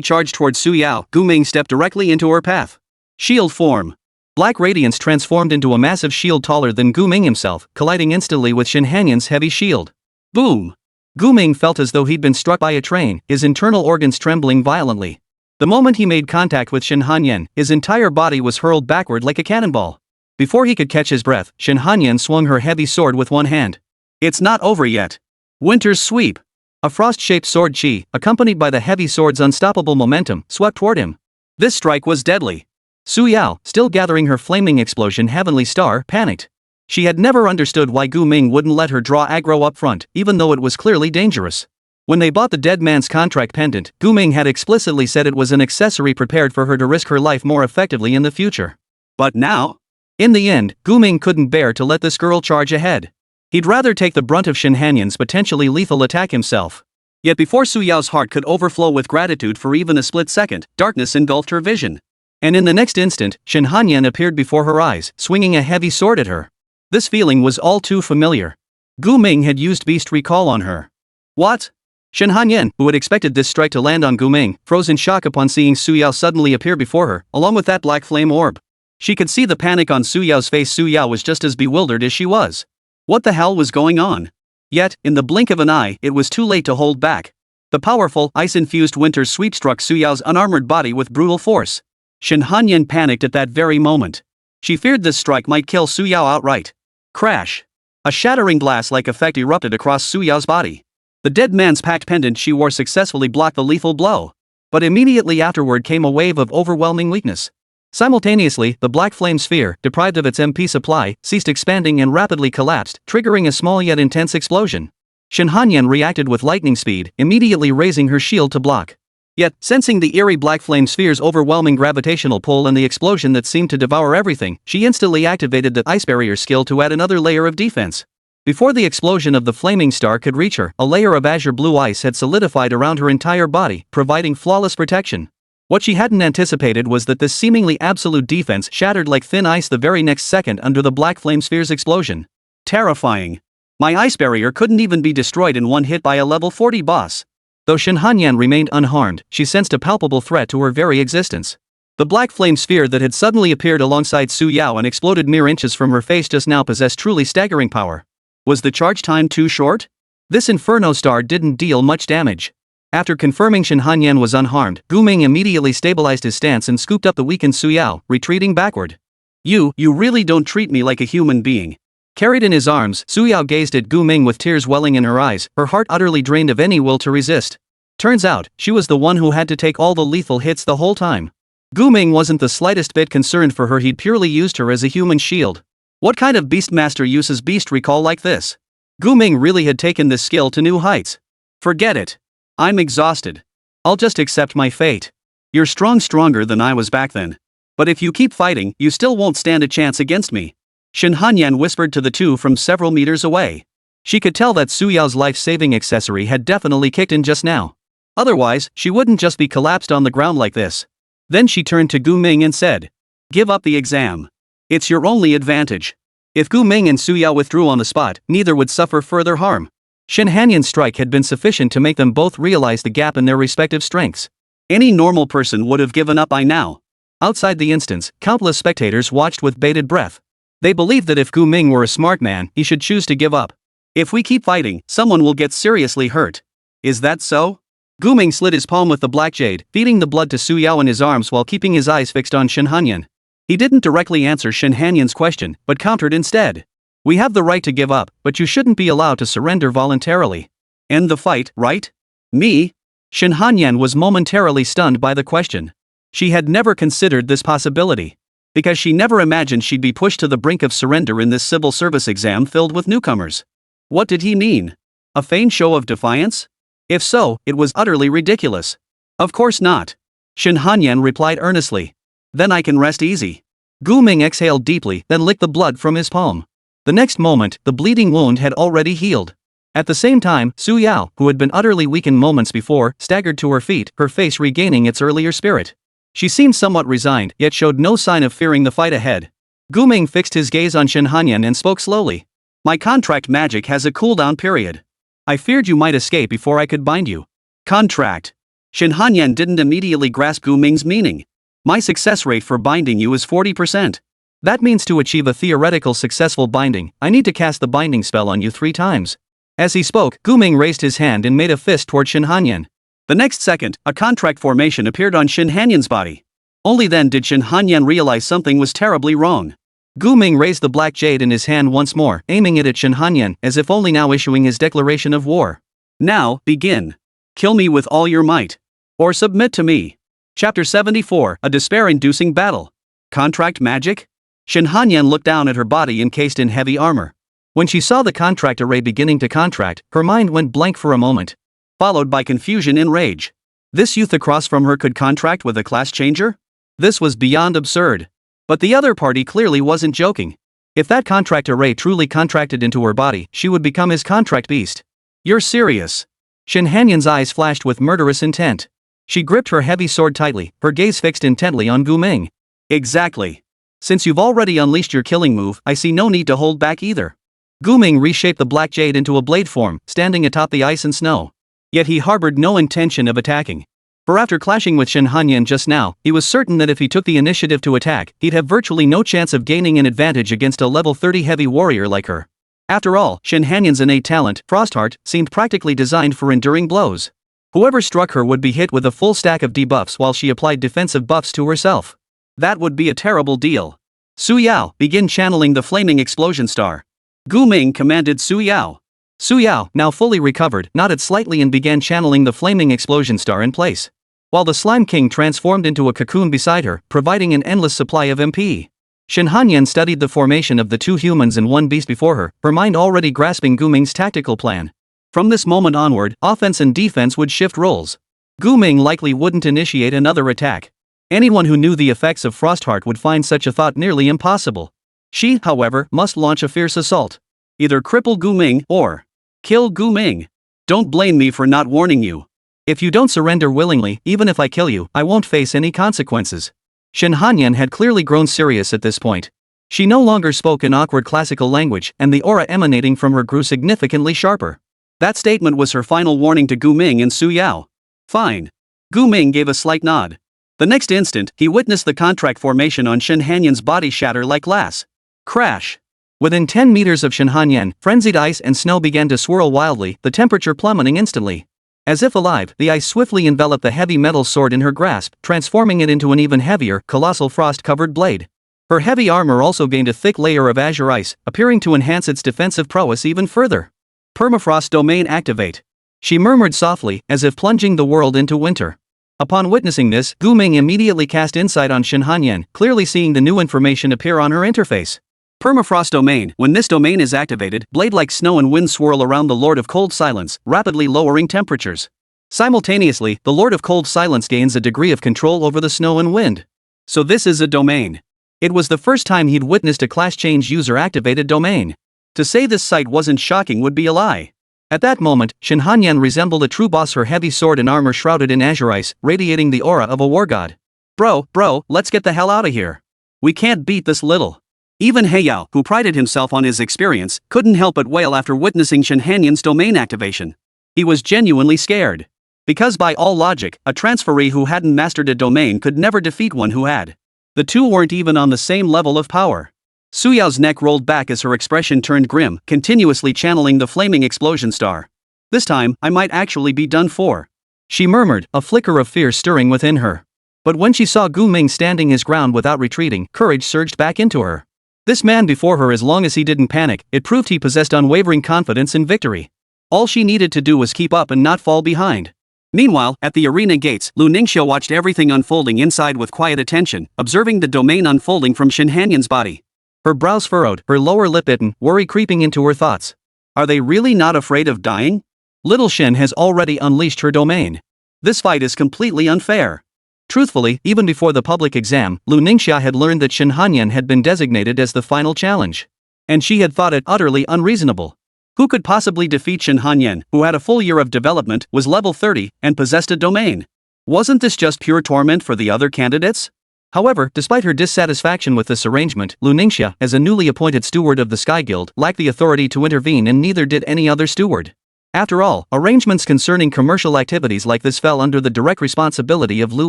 charged toward Su Yao, Gu Ming stepped directly into her path. Shield form. Black radiance transformed into a massive shield taller than Gu Ming himself, colliding instantly with Shin Hanyan's heavy shield. Boom! Gu Ming felt as though he'd been struck by a train, his internal organs trembling violently. The moment he made contact with Shin Hanyan, his entire body was hurled backward like a cannonball. Before he could catch his breath, Shin Hanyan swung her heavy sword with one hand. It's not over yet. Winter's Sweep. A frost-shaped sword chi, accompanied by the heavy sword's unstoppable momentum, swept toward him. This strike was deadly. Su Yao, still gathering her flaming explosion heavenly star, panicked. She had never understood why Gu Ming wouldn't let her draw aggro up front, even though it was clearly dangerous. When they bought the dead man's contract pendant, Gu Ming had explicitly said it was an accessory prepared for her to risk her life more effectively in the future. But now? In the end, Gu Ming couldn't bear to let this girl charge ahead. He'd rather take the brunt of Shin Hanyan's potentially lethal attack himself. Yet before Su Yao's heart could overflow with gratitude for even a split second, darkness engulfed her vision. And in the next instant, Shin Hanyan appeared before her eyes, swinging a heavy sword at her. This feeling was all too familiar. Gu Ming had used Beast Recall on her. What? Shin Hanyan, who had expected this strike to land on Gu Ming, froze in shock upon seeing Su Yao suddenly appear before her, along with that black flame orb. She could see the panic on Su Yao's face. Su Yao was just as bewildered as she was. What the hell was going on? Yet, in the blink of an eye, it was too late to hold back. The powerful, ice-infused winter sweep struck Su Yao's unarmored body with brutal force. Shin Hanyan panicked at that very moment. She feared this strike might kill Su Yao outright. Crash! A shattering blast-like effect erupted across Su Yao's body. The dead man's packed pendant she wore successfully blocked the lethal blow. But immediately afterward came a wave of overwhelming weakness. Simultaneously, the black flame sphere, deprived of its MP supply, ceased expanding and rapidly collapsed, triggering a small yet intense explosion. Shin Hanyan reacted with lightning speed, immediately raising her shield to block. Yet, sensing the eerie black flame sphere's overwhelming gravitational pull and the explosion that seemed to devour everything, she instantly activated the ice barrier skill to add another layer of defense. Before the explosion of the flaming star could reach her, a layer of azure blue ice had solidified around her entire body, providing flawless protection. What she hadn't anticipated was that this seemingly absolute defense shattered like thin ice the very next second under the black flame sphere's explosion. Terrifying. My ice barrier couldn't even be destroyed in one hit by a level 40 boss. Though Shin Hanyan remained unharmed, she sensed a palpable threat to her very existence. The black flame sphere that had suddenly appeared alongside Su Yao and exploded mere inches from her face just now possessed truly staggering power. Was the charge time too short? This inferno star didn't deal much damage. After confirming Shin Hanyan was unharmed, Gu Ming immediately stabilized his stance and scooped up the weakened Su Yao, retreating backward. You really don't treat me like a human being. Carried in his arms, Su Yao gazed at Gu Ming with tears welling in her eyes, her heart utterly drained of any will to resist. Turns out, she was the one who had to take all the lethal hits the whole time. Gu Ming wasn't the slightest bit concerned for her, he'd purely used her as a human shield. What kind of Beastmaster uses beast recall like this? Gu Ming really had taken this skill to new heights. Forget it. I'm exhausted. I'll just accept my fate. You're stronger than I was back then. But if you keep fighting, you still won't stand a chance against me. Shin Hanyan whispered to the two from several meters away. She could tell that Su Yao's life-saving accessory had definitely kicked in just now. Otherwise, she wouldn't just be collapsed on the ground like this. Then she turned to Gu Ming and said, "Give up the exam. It's your only advantage." If Gu Ming and Su Yao withdrew on the spot, neither would suffer further harm. Shin Hanyan's strike had been sufficient to make them both realize the gap in their respective strengths. Any normal person would have given up by now. Outside the instance, countless spectators watched with bated breath. They believed that if Gu Ming were a smart man, he should choose to give up. If we keep fighting, someone will get seriously hurt. Is that so? Gu Ming slid his palm with the black jade, feeding the blood to Su Yao in his arms while keeping his eyes fixed on Shin Hanyan. He didn't directly answer Shin Hanyan's question, but countered instead. We have the right to give up, but you shouldn't be allowed to surrender voluntarily. End the fight, right? Me? Shin Hanyan was momentarily stunned by the question. She had never considered this possibility. Because she never imagined she'd be pushed to the brink of surrender in this civil service exam filled with newcomers. What did he mean? A feigned show of defiance? If so, it was utterly ridiculous. Of course not. Shin Hanyan replied earnestly. Then I can rest easy. Gu Ming exhaled deeply, then licked the blood from his palm. The next moment, the bleeding wound had already healed. At the same time, Su Yao, who had been utterly weakened moments before, staggered to her feet, her face regaining its earlier spirit. She seemed somewhat resigned, yet showed no sign of fearing the fight ahead. Gu Ming fixed his gaze on Shin Hanyan and spoke slowly. My contract magic has a cooldown period. I feared you might escape before I could bind you. Contract. Shin Hanyan didn't immediately grasp Gu Ming's meaning. My success rate for binding you is 40%. That means to achieve a theoretical successful binding, I need to cast the binding spell on you 3 times. As he spoke, Gu Ming raised his hand and made a fist toward Shin Hanyan. The next second, a contract formation appeared on Shin Hanyan's body. Only then did Shin Hanyan realize something was terribly wrong. Gu Ming raised the black jade in his hand once more, aiming it at Shin Hanyan, as if only now issuing his declaration of war. Now, begin. Kill me with all your might. Or submit to me. Chapter 74, A Despair-Inducing Battle. Contract magic? Shin Hanyan looked down at her body encased in heavy armor. When she saw the contract array beginning to contract, her mind went blank for a moment, followed by confusion and rage. This youth across from her could contract with a class changer? This was beyond absurd. But the other party clearly wasn't joking. If that contract array truly contracted into her body, she would become his contract beast. You're serious? Shin Hanyan's eyes flashed with murderous intent. She gripped her heavy sword tightly, her gaze fixed intently on Gu Ming. Exactly. Since you've already unleashed your killing move, I see no need to hold back either. Gu Ming reshaped the black jade into a blade form, standing atop the ice and snow. Yet he harbored no intention of attacking. For after clashing with Shin Hanyan just now, he was certain that if he took the initiative to attack, he'd have virtually no chance of gaining an advantage against a level 30 heavy warrior like her. After all, Shin Hanyan's innate talent, Frostheart, seemed practically designed for enduring blows. Whoever struck her would be hit with a full stack of debuffs while she applied defensive buffs to herself. That would be a terrible deal. Su Yao, begin channeling the flaming explosion star. Gu Ming commanded Su Yao. Su Yao, now fully recovered, nodded slightly and began channeling the flaming explosion star in place. While the Slime King transformed into a cocoon beside her, providing an endless supply of MP. Shin Hanyan studied the formation of the two humans and one beast before her mind already grasping Gu Ming's tactical plan. From this moment onward, offense and defense would shift roles. Gu Ming likely wouldn't initiate another attack. Anyone who knew the effects of Frostheart would find such a thought nearly impossible. She, however, must launch a fierce assault. Either cripple Gu Ming or kill Gu Ming. Don't blame me for not warning you. If you don't surrender willingly, even if I kill you, I won't face any consequences. Shin Hanyan had clearly grown serious at this point. She no longer spoke in awkward classical language, and the aura emanating from her grew significantly sharper. That statement was her final warning to Gu Ming and Su Yao. Fine. Gu Ming gave a slight nod. The next instant, he witnessed the contract formation on Shin Hanyan's body shatter like glass. Crash. Within 10 meters of Shin Hanyan, frenzied ice and snow began to swirl wildly, the temperature plummeting instantly. As if alive, the ice swiftly enveloped the heavy metal sword in her grasp, transforming it into an even heavier, colossal frost-covered blade. Her heavy armor also gained a thick layer of azure ice, appearing to enhance its defensive prowess even further. Permafrost domain activate. She murmured softly, as if plunging the world into winter. Upon witnessing this, Gu Ming immediately cast insight on Shin Hanyan, clearly seeing the new information appear on her interface. Permafrost domain. When this domain is activated, blade-like snow and wind swirl around the Lord of Cold Silence, rapidly lowering temperatures. Simultaneously, the Lord of Cold Silence gains a degree of control over the snow and wind. So this is a domain. It was the first time he'd witnessed a class change user-activated domain. To say this sight wasn't shocking would be a lie. At that moment, Shin Hanyan resembled a true boss, her heavy sword and armor shrouded in azure ice, radiating the aura of a war god. Bro, let's get the hell out of here. We can't beat this little. Even Heiyao, who prided himself on his experience, couldn't help but wail after witnessing Shin Hanyan's domain activation. He was genuinely scared. Because by all logic, a transferee who hadn't mastered a domain could never defeat one who had. The two weren't even on the same level of power. Su Yao's neck rolled back as her expression turned grim, continuously channeling the flaming explosion star. This time, I might actually be done for. She murmured, a flicker of fear stirring within her. But when she saw Gu Ming standing his ground without retreating, courage surged back into her. This man before her, as long as he didn't panic, it proved he possessed unwavering confidence in victory. All she needed to do was keep up and not fall behind. Meanwhile, at the arena gates, Lu Ningxia watched everything unfolding inside with quiet attention, observing the domain unfolding from Shin Hanyan's body. Her brows furrowed, her lower lip bitten, worry creeping into her thoughts. Are they really not afraid of dying? Little Shin has already unleashed her domain. This fight is completely unfair. Truthfully, even before the public exam, Lu Ningxia had learned that Shin Hanyan had been designated as the final challenge. And she had thought it utterly unreasonable. Who could possibly defeat Shin Hanyan, who had a full year of development, was level 30, and possessed a domain? Wasn't this just pure torment for the other candidates? However, despite her dissatisfaction with this arrangement, Lu Ningxia, as a newly appointed steward of the Sky Guild, lacked the authority to intervene, and neither did any other steward. After all, arrangements concerning commercial activities like this fell under the direct responsibility of Lu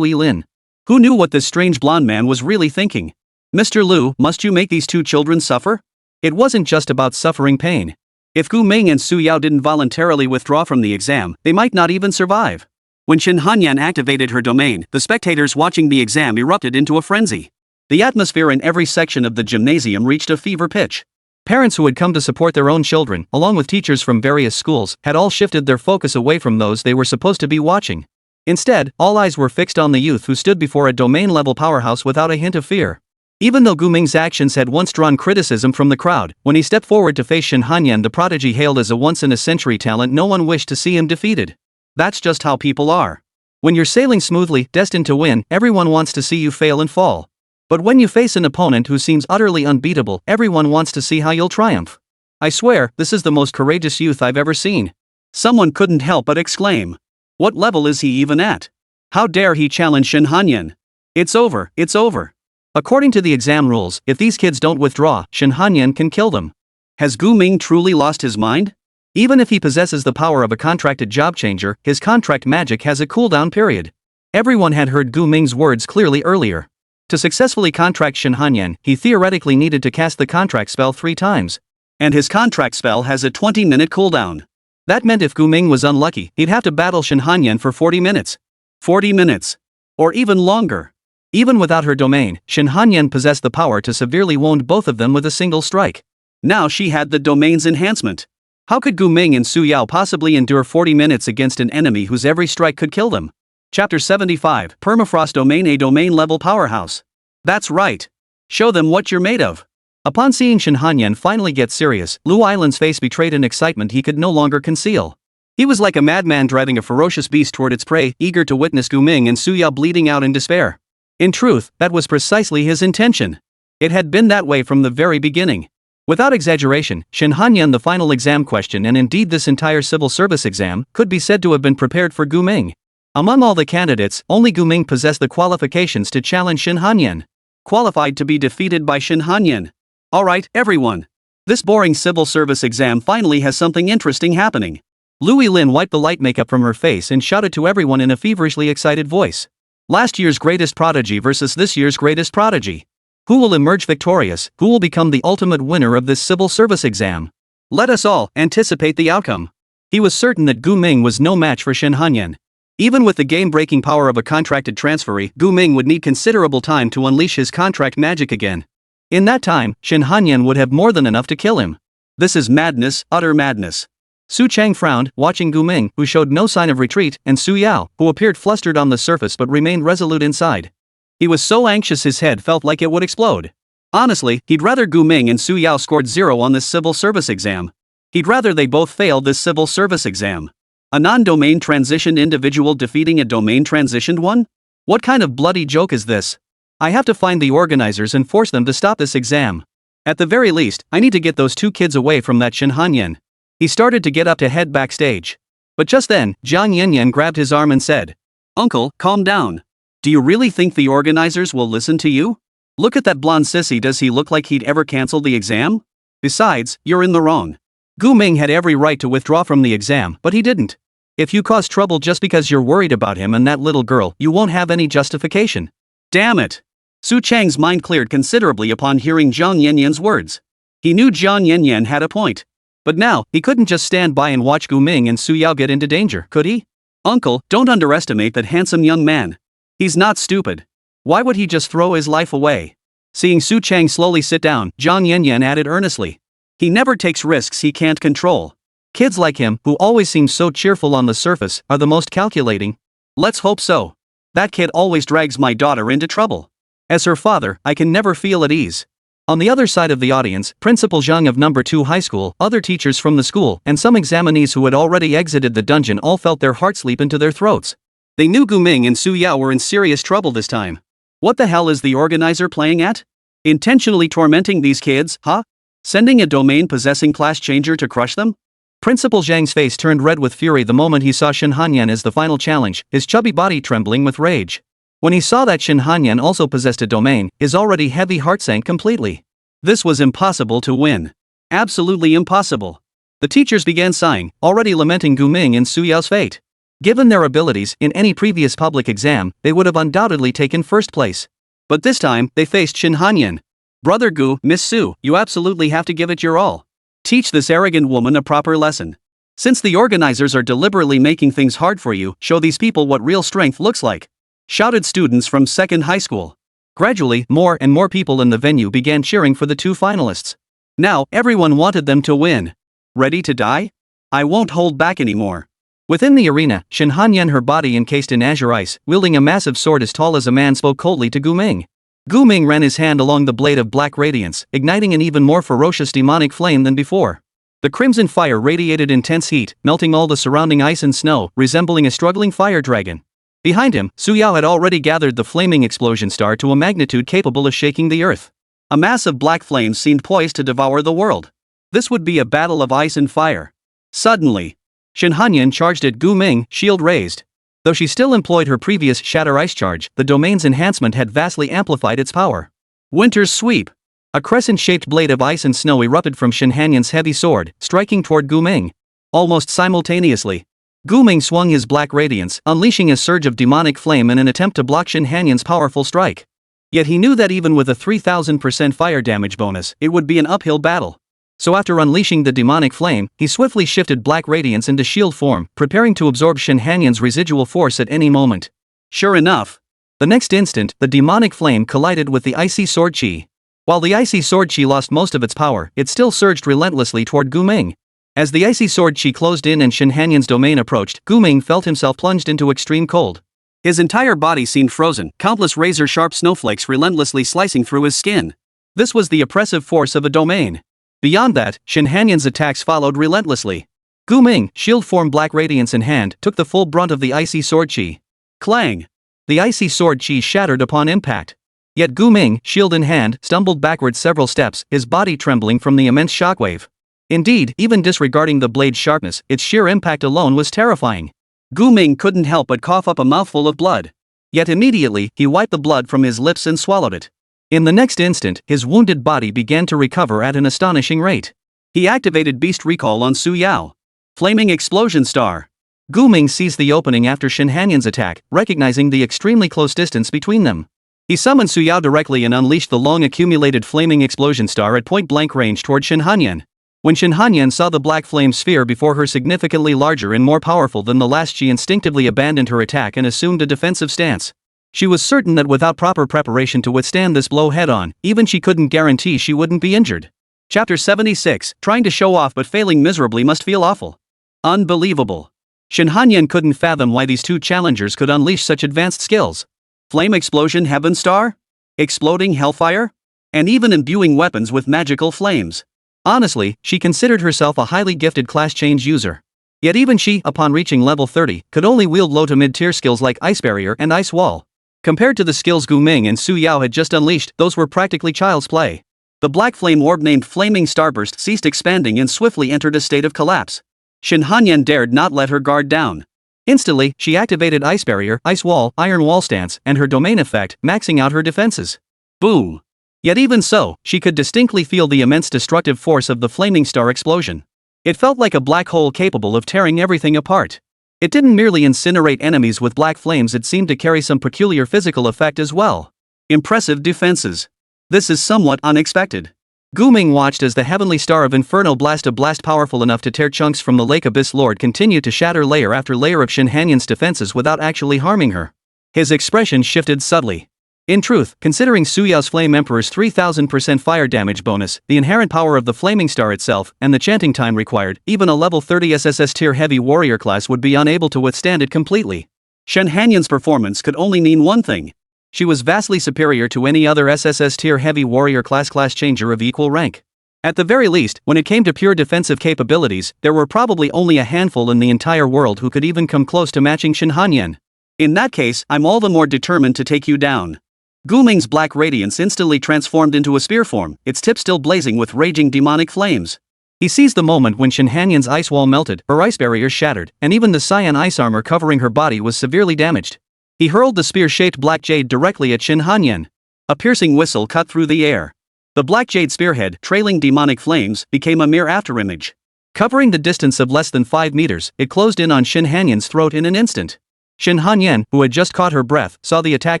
Yilin. Who knew what this strange blonde man was really thinking? Mr. Lu, must you make these two children suffer? It wasn't just about suffering pain. If Gu Ming and Su Yao didn't voluntarily withdraw from the exam, they might not even survive. When Shin Hanyan activated her domain, the spectators watching the exam erupted into a frenzy. The atmosphere in every section of the gymnasium reached a fever pitch. Parents who had come to support their own children, along with teachers from various schools, had all shifted their focus away from those they were supposed to be watching. Instead, all eyes were fixed on the youth who stood before a domain-level powerhouse without a hint of fear. Even though Gu Ming's actions had once drawn criticism from the crowd, when he stepped forward to face Shin Hanyan, the prodigy hailed as a once-in-a-century talent, no one wished to see him defeated. That's just how people are. When you're sailing smoothly, destined to win, everyone wants to see you fail and fall. But when you face an opponent who seems utterly unbeatable, everyone wants to see how you'll triumph. I swear, this is the most courageous youth I've ever seen. Someone couldn't help but exclaim. What level is he even at? How dare he challenge Shin Hanyan? It's over, it's over. According to the exam rules, if these kids don't withdraw, Shin Hanyan can kill them. Has Gu Ming truly lost his mind? Even if he possesses the power of a contracted job changer, his contract magic has a cooldown period. Everyone had heard Gu Ming's words clearly earlier. To successfully contract Shin Hanyan, he theoretically needed to cast the contract spell 3 times. And his contract spell has a 20-minute cooldown. That meant if Gu Ming was unlucky, he'd have to battle Shin Hanyan for 40 minutes. 40 minutes. Or even longer. Even without her domain, Shin Hanyan possessed the power to severely wound both of them with a single strike. Now she had the domain's enhancement. How could Gu Ming and Su Yao possibly endure 40 minutes against an enemy whose every strike could kill them? Chapter 75, Permafrost Domain, a domain-level powerhouse. That's right. Show them what you're made of. Upon seeing Shin Hanyan finally get serious, Lu Island's face betrayed an excitement he could no longer conceal. He was like a madman driving a ferocious beast toward its prey, eager to witness Gu Ming and Su Yao bleeding out in despair. In truth, that was precisely his intention. It had been that way from the very beginning. Without exaggeration, Shin Hanyan, the final exam question and indeed this entire civil service exam, could be said to have been prepared for Gu Ming. Among all the candidates, only Gu Ming possessed the qualifications to challenge Shin Hanyan. Qualified to be defeated by Shin Hanyan. Alright, everyone. This boring civil service exam finally has something interesting happening. Lu Yilin wiped the light makeup from her face and shouted to everyone in a feverishly excited voice. Last year's greatest prodigy versus this year's greatest prodigy. Who will emerge victorious? Who will become the ultimate winner of this civil service exam? Let us all anticipate the outcome. He was certain that Gu Ming was no match for Shin Hanyan. Even with the game-breaking power of a contracted transferee, Gu Ming would need considerable time to unleash his contract magic again. In that time, Shin Hanyan would have more than enough to kill him. This is madness, utter madness. Su Chang frowned, watching Gu Ming, who showed no sign of retreat, and Su Yao, who appeared flustered on the surface but remained resolute inside. He was so anxious his head felt like it would explode. Honestly, he'd rather Gu Ming and Su Yao scored 0 on this civil service exam. He'd rather they both failed this civil service exam. A non-domain transitioned individual defeating a domain transitioned one? What kind of bloody joke is this? I have to find the organizers and force them to stop this exam. At the very least, I need to get those two kids away from that Shin Hanyan. He started to get up to head backstage. But just then, Jiang Yanyan grabbed his arm and said, "Uncle, calm down. Do you really think the organizers will listen to you? Look at that blonde sissy, does he look like he'd ever cancel the exam? Besides, you're in the wrong." Gu Ming had every right to withdraw from the exam, but he didn't. If you cause trouble just because you're worried about him and that little girl, you won't have any justification. Damn it! Su Chang's mind cleared considerably upon hearing Jiang Yanyan's words. He knew Jiang Yanyan had a point. But now, he couldn't just stand by and watch Gu Ming and Su Yao get into danger, could he? Uncle, don't underestimate that handsome young man. He's not stupid. Why would he just throw his life away? Seeing Su Chang slowly sit down, Jiang Yanyan added earnestly. He never takes risks he can't control. Kids like him, who always seem so cheerful on the surface, are the most calculating. Let's hope so. That kid always drags my daughter into trouble. As her father, I can never feel at ease. On the other side of the audience, Principal Zhang of No. 2 High School, other teachers from the school, and some examinees who had already exited the dungeon all felt their hearts leap into their throats. They knew Gu Ming and Su Yao were in serious trouble this time. What the hell is the organizer playing at? Intentionally tormenting these kids, huh? Sending a domain-possessing class changer to crush them? Principal Zhang's face turned red with fury the moment he saw Shin Hanyan as the final challenge, his chubby body trembling with rage. When he saw that Shin Hanyan also possessed a domain, his already heavy heart sank completely. This was impossible to win. Absolutely impossible. The teachers began sighing, already lamenting Gu Ming and Su Yao's fate. Given their abilities, in any previous public exam, they would have undoubtedly taken first place. But this time, they faced Shin Hanyan. Brother Gu, Miss Su, you absolutely have to give it your all. Teach this arrogant woman a proper lesson. Since the organizers are deliberately making things hard for you, show these people what real strength looks like. Shouted students from 2nd High School. Gradually, more and more people in the venue began cheering for the two finalists. Now, everyone wanted them to win. Ready to die? I won't hold back anymore. Within the arena, Shin Hanyan, her body encased in azure ice, wielding a massive sword as tall as a man, spoke coldly to Gu Ming. Gu Ming ran his hand along the blade of black radiance, igniting an even more ferocious demonic flame than before. The crimson fire radiated intense heat, melting all the surrounding ice and snow, resembling a struggling fire dragon. Behind him, Su Yao had already gathered the flaming explosion star to a magnitude capable of shaking the earth. A mass of black flames seemed poised to devour the world. This would be a battle of ice and fire. Suddenly, Shin Hanyan charged at Gu Ming, shield raised. Though she still employed her previous Shatter Ice charge, the domain's enhancement had vastly amplified its power. Winter's Sweep. A crescent-shaped blade of ice and snow erupted from Shin Hanyan's heavy sword, striking toward Gu Ming. Almost simultaneously, Gu Ming swung his black radiance, unleashing a surge of demonic flame in an attempt to block Shin Hanyan's powerful strike. Yet he knew that even with a 3000% fire damage bonus, it would be an uphill battle. So after unleashing the demonic flame, he swiftly shifted black radiance into shield form, preparing to absorb Shin Hanyan's residual force at any moment. Sure enough, the next instant, the demonic flame collided with the icy sword chi. While the icy sword chi lost most of its power, it still surged relentlessly toward Gu Ming. As the icy sword chi closed in and Shin Hanyan's domain approached, Gu Ming felt himself plunged into extreme cold. His entire body seemed frozen, countless razor-sharp snowflakes relentlessly slicing through his skin. This was the oppressive force of a domain. Beyond that, Shin Hanyan's attacks followed relentlessly. Gu Ming, shield form black radiance in hand, took the full brunt of the icy sword chi. Clang! The icy sword chi shattered upon impact. Yet Gu Ming, shield in hand, stumbled backwards several steps, his body trembling from the immense shockwave. Indeed, even disregarding the blade's sharpness, its sheer impact alone was terrifying. Gu Ming couldn't help but cough up a mouthful of blood. Yet immediately, he wiped the blood from his lips and swallowed it. In the next instant, his wounded body began to recover at an astonishing rate. He activated Beast Recall on Su Yao. Flaming Explosion Star. Gu Ming seized the opening after Shin Hanyan's attack, recognizing the extremely close distance between them. He summoned Su Yao directly and unleashed the long-accumulated Flaming Explosion Star at point-blank range toward Shin Hanyan. When Shin Hanyan saw the black flame sphere before her significantly larger and more powerful than the last, she instinctively abandoned her attack and assumed a defensive stance. She was certain that without proper preparation to withstand this blow head-on, even she couldn't guarantee she wouldn't be injured. Chapter 76, Trying to show off but failing miserably must feel awful. Unbelievable. Shin Hanyan couldn't fathom why these two challengers could unleash such advanced skills. Flame Explosion Heaven Star? Exploding Hellfire? And even imbuing weapons with magical flames. Honestly, she considered herself a highly gifted class change user. Yet even she, upon reaching level 30, could only wield low to mid-tier skills like Ice Barrier and Ice Wall. Compared to the skills Gu Ming and Su Yao had just unleashed, those were practically child's play. The black flame orb named Flaming Starburst ceased expanding and swiftly entered a state of collapse. Shin Hanyan dared not let her guard down. Instantly, she activated Ice Barrier, Ice Wall, Iron Wall Stance, and her domain effect, maxing out her defenses. Boom! Yet even so, she could distinctly feel the immense destructive force of the Flaming Star explosion. It felt like a black hole capable of tearing everything apart. It didn't merely incinerate enemies with black flames, it seemed to carry some peculiar physical effect as well. Impressive defenses. This is somewhat unexpected. Gu Ming watched as the heavenly star of Inferno blast, a blast powerful enough to tear chunks from the Lake Abyss Lord, continued to shatter layer after layer of Shin Hanyan's defenses without actually harming her. His expression shifted subtly. In truth, considering Su Yao's Flame Emperor's 3000% fire damage bonus, the inherent power of the Flaming Star itself, and the chanting time required, even a level 30 SSS tier heavy warrior class would be unable to withstand it completely. Shin Hanyan's performance could only mean one thing. She was vastly superior to any other SSS tier heavy warrior class changer of equal rank. At the very least, when it came to pure defensive capabilities, there were probably only a handful in the entire world who could even come close to matching Shin Hanyan. In that case, I'm all the more determined to take you down. Gu Ming's black radiance instantly transformed into a spear form, its tip still blazing with raging demonic flames. He seized the moment when Shin Hanyan's ice wall melted, her ice barrier shattered, and even the cyan ice armor covering her body was severely damaged. He hurled the spear-shaped black jade directly at Shin Hanyan. A piercing whistle cut through the air. The black jade spearhead, trailing demonic flames, became a mere afterimage. Covering the distance of less than 5 meters, it closed in on Shin Hanyan's throat in an instant. Shin Hanyan, who had just caught her breath, saw the attack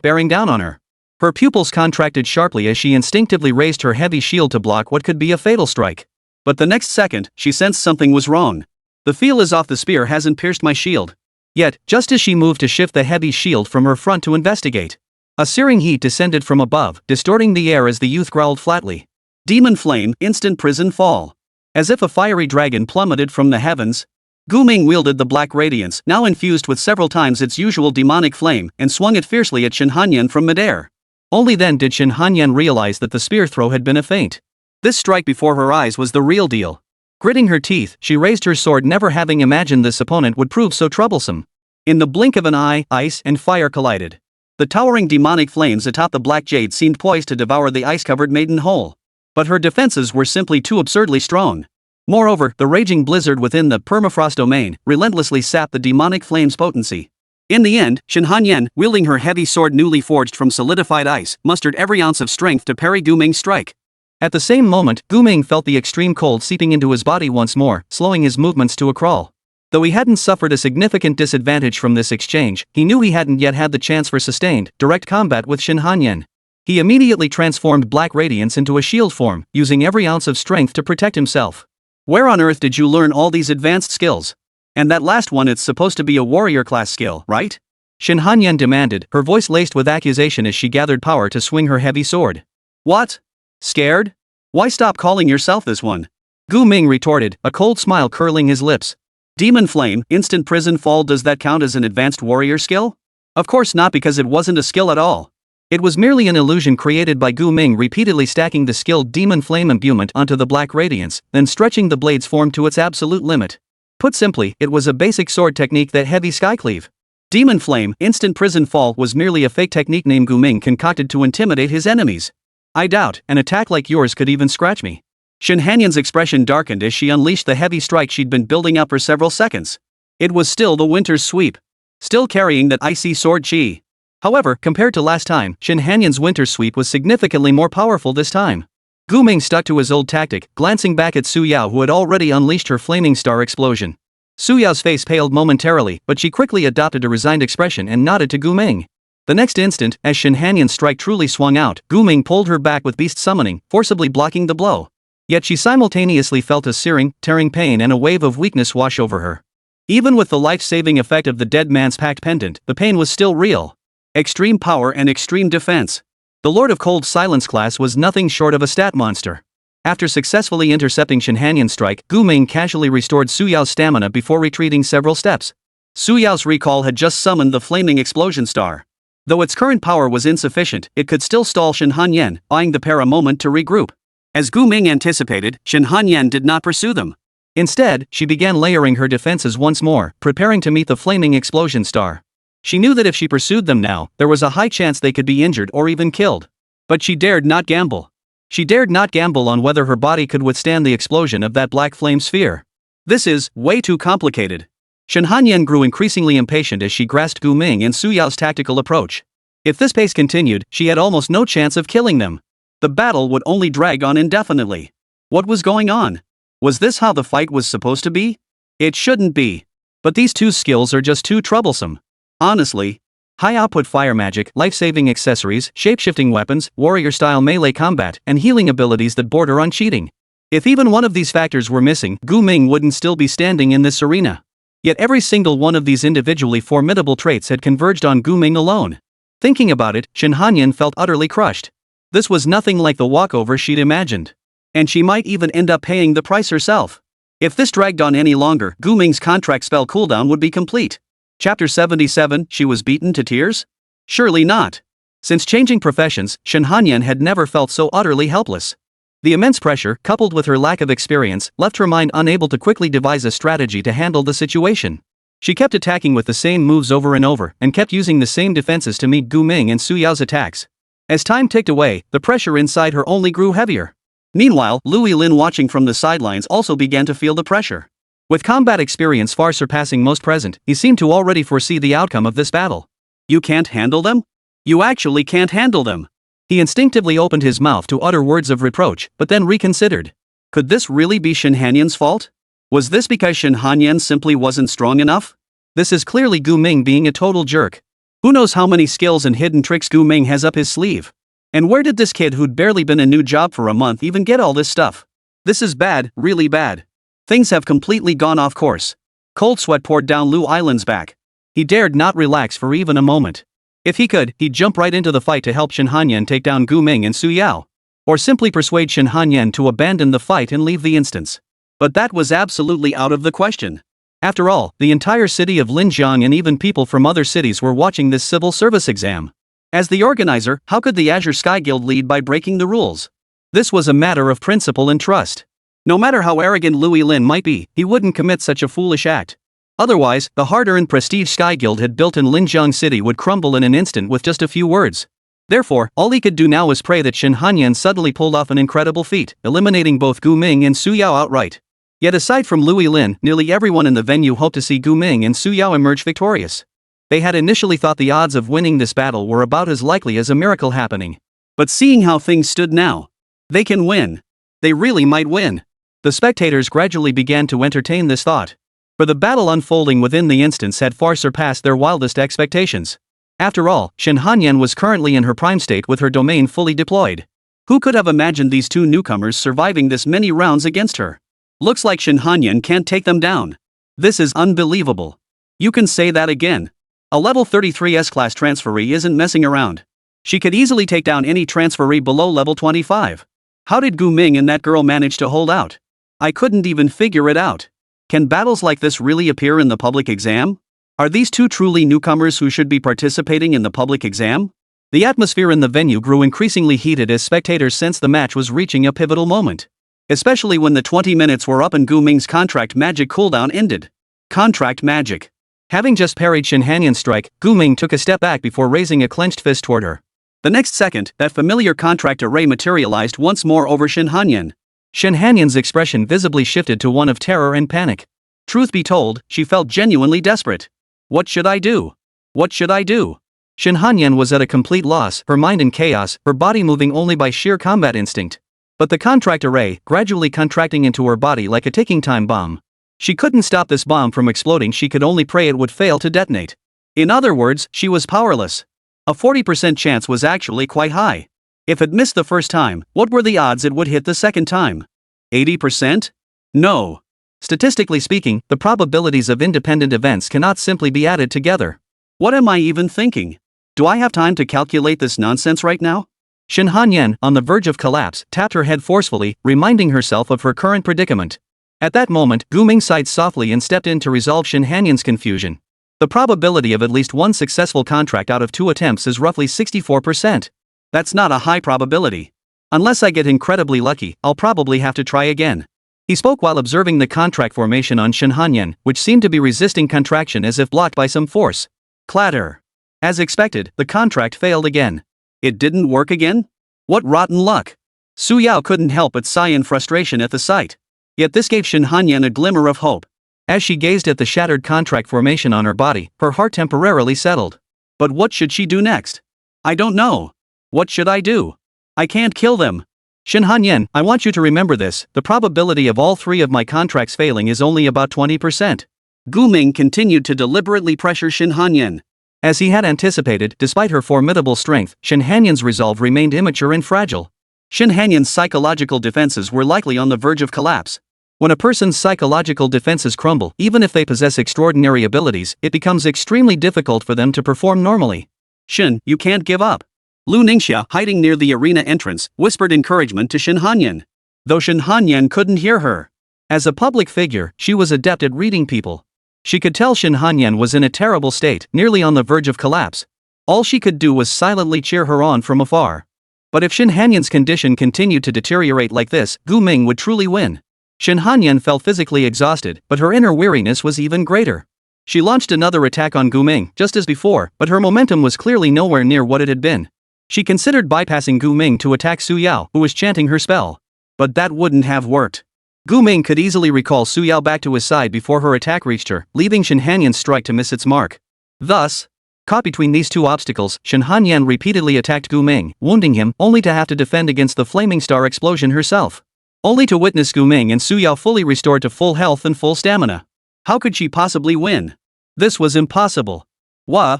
bearing down on her. Her pupils contracted sharply as she instinctively raised her heavy shield to block what could be a fatal strike. But the next second, she sensed something was wrong. The feel is off, the spear hasn't pierced my shield. Yet, just as she moved to shift the heavy shield from her front to investigate, a searing heat descended from above, distorting the air as the youth growled flatly. Demon flame, instant prison fall. As if a fiery dragon plummeted from the heavens, Gu Ming wielded the black radiance, now infused with several times its usual demonic flame, and swung it fiercely at Shin Hanyan from midair. Only then did Shin Hanyan realize that the spear throw had been a feint. This strike before her eyes was the real deal. Gritting her teeth, she raised her sword, never having imagined this opponent would prove so troublesome. In the blink of an eye, ice and fire collided. The towering demonic flames atop the black jade seemed poised to devour the ice-covered maiden whole. But her defenses were simply too absurdly strong. Moreover, the raging blizzard within the permafrost domain relentlessly sapped the demonic flame's potency. In the end, Shin Hanyan, wielding her heavy sword newly forged from solidified ice, mustered every ounce of strength to parry Gu Ming's strike. At the same moment, Gu Ming felt the extreme cold seeping into his body once more, slowing his movements to a crawl. Though he hadn't suffered a significant disadvantage from this exchange, he knew he hadn't yet had the chance for sustained, direct combat with Shin Hanyan. He immediately transformed black radiance into a shield form, using every ounce of strength to protect himself. Where on earth did you learn all these advanced skills? And that last one, it's supposed to be a warrior class skill, right? Shin Hanyan demanded, her voice laced with accusation as she gathered power to swing her heavy sword. What? Scared? Why stop calling yourself this one? Gu Ming retorted, a cold smile curling his lips. Demon Flame, instant prison fall, does that count as an advanced warrior skill? Of course not, because it wasn't a skill at all. It was merely an illusion created by Gu Ming repeatedly stacking the skilled Demon Flame imbuement onto the black radiance, then stretching the blade's form to its absolute limit. Put simply, it was a basic sword technique that heavy skycleave. Demon Flame, instant prison fall, was merely a fake technique named Gu Ming concocted to intimidate his enemies. I doubt an attack like yours could even scratch me. Shin Hanyan's expression darkened as she unleashed the heavy strike she'd been building up for several seconds. It was still the winter's sweep. Still carrying that icy sword chi. However, compared to last time, Shin Hanyan's winter sweep was significantly more powerful this time. Gu Ming stuck to his old tactic, glancing back at Su Yao, who had already unleashed her flaming star explosion. Su Yao's face paled momentarily, but she quickly adopted a resigned expression and nodded to Gu Ming. The next instant, as Shin Hanyan's strike truly swung out, Gu Ming pulled her back with beast summoning, forcibly blocking the blow. Yet she simultaneously felt a searing, tearing pain and a wave of weakness wash over her. Even with the life-saving effect of the dead man's pact pendant, the pain was still real. Extreme power and extreme defense. The Lord of Cold Silence class was nothing short of a stat monster. After successfully intercepting Shin Hanyan's strike, Gu Ming casually restored Su Yao's stamina before retreating several steps. Su Yao's recall had just summoned the flaming explosion star. Though its current power was insufficient, it could still stall Shin Hanyan, buying the pair a moment to regroup. As Gu Ming anticipated, Shin Hanyan did not pursue them. Instead, she began layering her defenses once more, preparing to meet the flaming explosion star. She knew that if she pursued them now, there was a high chance they could be injured or even killed. But she dared not gamble. She dared not gamble on whether her body could withstand the explosion of that black flame sphere. This is way too complicated. Shin Hanyan grew increasingly impatient as she grasped Gu Ming and Su Yao's tactical approach. If this pace continued, she had almost no chance of killing them. The battle would only drag on indefinitely. What was going on? Was this how the fight was supposed to be? It shouldn't be. But these two skills are just too troublesome. Honestly. High-output fire magic, life-saving accessories, shape-shifting weapons, warrior-style melee combat, and healing abilities that border on cheating. If even one of these factors were missing, Gu Ming wouldn't still be standing in this arena. Yet every single one of these individually formidable traits had converged on Gu Ming alone. Thinking about it, Shin Hanyan felt utterly crushed. This was nothing like the walkover she'd imagined. And she might even end up paying the price herself. If this dragged on any longer, Gu Ming's contract spell cooldown would be complete. Chapter 77, she was beaten to tears? Surely not. Since changing professions, Shin Hanyan had never felt so utterly helpless. The immense pressure, coupled with her lack of experience, left her mind unable to quickly devise a strategy to handle the situation. She kept attacking with the same moves over and over, and kept using the same defenses to meet Gu Ming and Su Yao's attacks. As time ticked away, the pressure inside her only grew heavier. Meanwhile, Louis Lin, watching from the sidelines, also began to feel the pressure. With combat experience far surpassing most present, he seemed to already foresee the outcome of this battle. You can't handle them? You actually can't handle them. He instinctively opened his mouth to utter words of reproach, but then reconsidered. Could this really be Shin Hanyan's fault? Was this because Shin Hanyan simply wasn't strong enough? This is clearly Gu Ming being a total jerk. Who knows how many skills and hidden tricks Gu Ming has up his sleeve? And where did this kid who'd barely been a new job for a month even get all this stuff? This is bad, really bad. Things have completely gone off course. Cold sweat poured down Lu Island's back. He dared not relax for even a moment. If he could, he'd jump right into the fight to help Shin Hanyan take down Gu Ming and Su Yao. Or simply persuade Shin Hanyan to abandon the fight and leave the instance. But that was absolutely out of the question. After all, the entire city of Linjiang and even people from other cities were watching this civil service exam. As the organizer, how could the Azure Sky Guild lead by breaking the rules? This was a matter of principle and trust. No matter how arrogant Louis Lin might be, he wouldn't commit such a foolish act. Otherwise, the hard-earned prestige Sky Guild had built in Linjiang City would crumble in an instant with just a few words. Therefore, all he could do now was pray that Shin Hanyan suddenly pulled off an incredible feat, eliminating both Gu Ming and Su Yao outright. Yet aside from Louis Lin, nearly everyone in the venue hoped to see Gu Ming and Su Yao emerge victorious. They had initially thought the odds of winning this battle were about as likely as a miracle happening. But seeing how things stood now, they can win. They really might win. The spectators gradually began to entertain this thought. For the battle unfolding within the instance had far surpassed their wildest expectations. After all, Shin Hanyan was currently in her prime state with her domain fully deployed. Who could have imagined these two newcomers surviving this many rounds against her? Looks like Shin Hanyan can't take them down. This is unbelievable. You can say that again. A level 33 S-class transferee isn't messing around. She could easily take down any transferee below level 25. How did Gu Ming and that girl manage to hold out? I couldn't even figure it out. Can battles like this really appear in the public exam? Are these two truly newcomers who should be participating in the public exam? The atmosphere in the venue grew increasingly heated as spectators sensed the match was reaching a pivotal moment. Especially when the 20 minutes were up and Gu Ming's contract magic cooldown ended. Contract magic. Having just parried Shin Hanyan's strike, Gu Ming took a step back before raising a clenched fist toward her. The next second, that familiar contract array materialized once more over Shin Hanyan. Shin Hanyan's expression visibly shifted to one of terror and panic. Truth be told, she felt genuinely desperate. What should I do? What should I do? Shin Hanyan was at a complete loss, her mind in chaos, her body moving only by sheer combat instinct. But the contract array, gradually contracting into her body like a ticking time bomb. She couldn't stop this bomb from exploding, she could only pray it would fail to detonate. In other words, she was powerless. A 40% chance was actually quite high. If it missed the first time, what were the odds it would hit the second time? 80%? No. Statistically speaking, the probabilities of independent events cannot simply be added together. What am I even thinking? Do I have time to calculate this nonsense right now? Shin Hanyan, on the verge of collapse, tapped her head forcefully, reminding herself of her current predicament. At that moment, Gu Ming sighed softly and stepped in to resolve Shin Hanyan's confusion. The probability of at least one successful contract out of 2 attempts is roughly 64%. That's not a high probability. Unless I get incredibly lucky, I'll probably have to try again. He spoke while observing the contract formation on Shin Hanyan, which seemed to be resisting contraction as if blocked by some force. Clatter. As expected, the contract failed again. It didn't work again? What rotten luck. Su Yao couldn't help but sigh in frustration at the sight. Yet this gave Shin Hanyan a glimmer of hope. As she gazed at the shattered contract formation on her body, her heart temporarily settled. But what should she do next? I don't know. What should I do? I can't kill them. Shin Hanyan, I want you to remember this, the probability of all 3 of my contracts failing is only about 20%. Gu Ming continued to deliberately pressure Shin Hanyan. As he had anticipated, despite her formidable strength, Shin Hanyan's resolve remained immature and fragile. Shin Hanyan's psychological defenses were likely on the verge of collapse. When a person's psychological defenses crumble, even if they possess extraordinary abilities, it becomes extremely difficult for them to perform normally. Shin, you can't give up. Lu Ningxia, hiding near the arena entrance, whispered encouragement to Shin Hanyan. Though Shin Hanyan couldn't hear her. As a public figure, she was adept at reading people. She could tell Shin Hanyan was in a terrible state, nearly on the verge of collapse. All she could do was silently cheer her on from afar. But if Shin Hanyan's condition continued to deteriorate like this, Gu Ming would truly win. Shin Hanyan felt physically exhausted, but her inner weariness was even greater. She launched another attack on Gu Ming, just as before, but her momentum was clearly nowhere near what it had been. She considered bypassing Gu Ming to attack Su Yao, who was chanting her spell. But that wouldn't have worked. Gu Ming could easily recall Su Yao back to his side before her attack reached her, leaving Shin Hanyan's strike to miss its mark. Thus, caught between these two obstacles, Shin Hanyan repeatedly attacked Gu Ming, wounding him, only to have to defend against the flaming star explosion herself. Only to witness Gu Ming and Su Yao fully restored to full health and full stamina. How could she possibly win? This was impossible. Wah.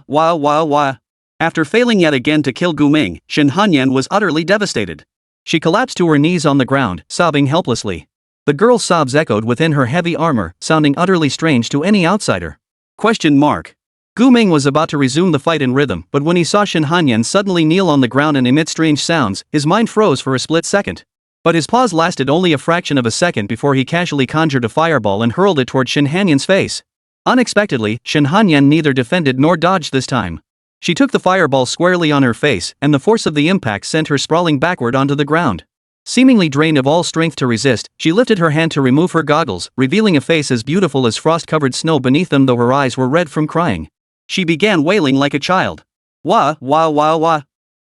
After failing yet again to kill Gu Ming, Shin Hanyan was utterly devastated. She collapsed to her knees on the ground, sobbing helplessly. The girl's sobs echoed within her heavy armor, sounding utterly strange to any outsider. Gu Ming was about to resume the fight in rhythm, but when he saw Shin Hanyan suddenly kneel on the ground and emit strange sounds, his mind froze for a split second. But his pause lasted only a fraction of a second before he casually conjured a fireball and hurled it toward Shin Hanyan's face. Unexpectedly, Shin Hanyan neither defended nor dodged this time. She took the fireball squarely on her face, and the force of the impact sent her sprawling backward onto the ground. Seemingly drained of all strength to resist, she lifted her hand to remove her goggles, revealing a face as beautiful as frost-covered snow beneath them, though her eyes were red from crying. She began wailing like a child. Wah.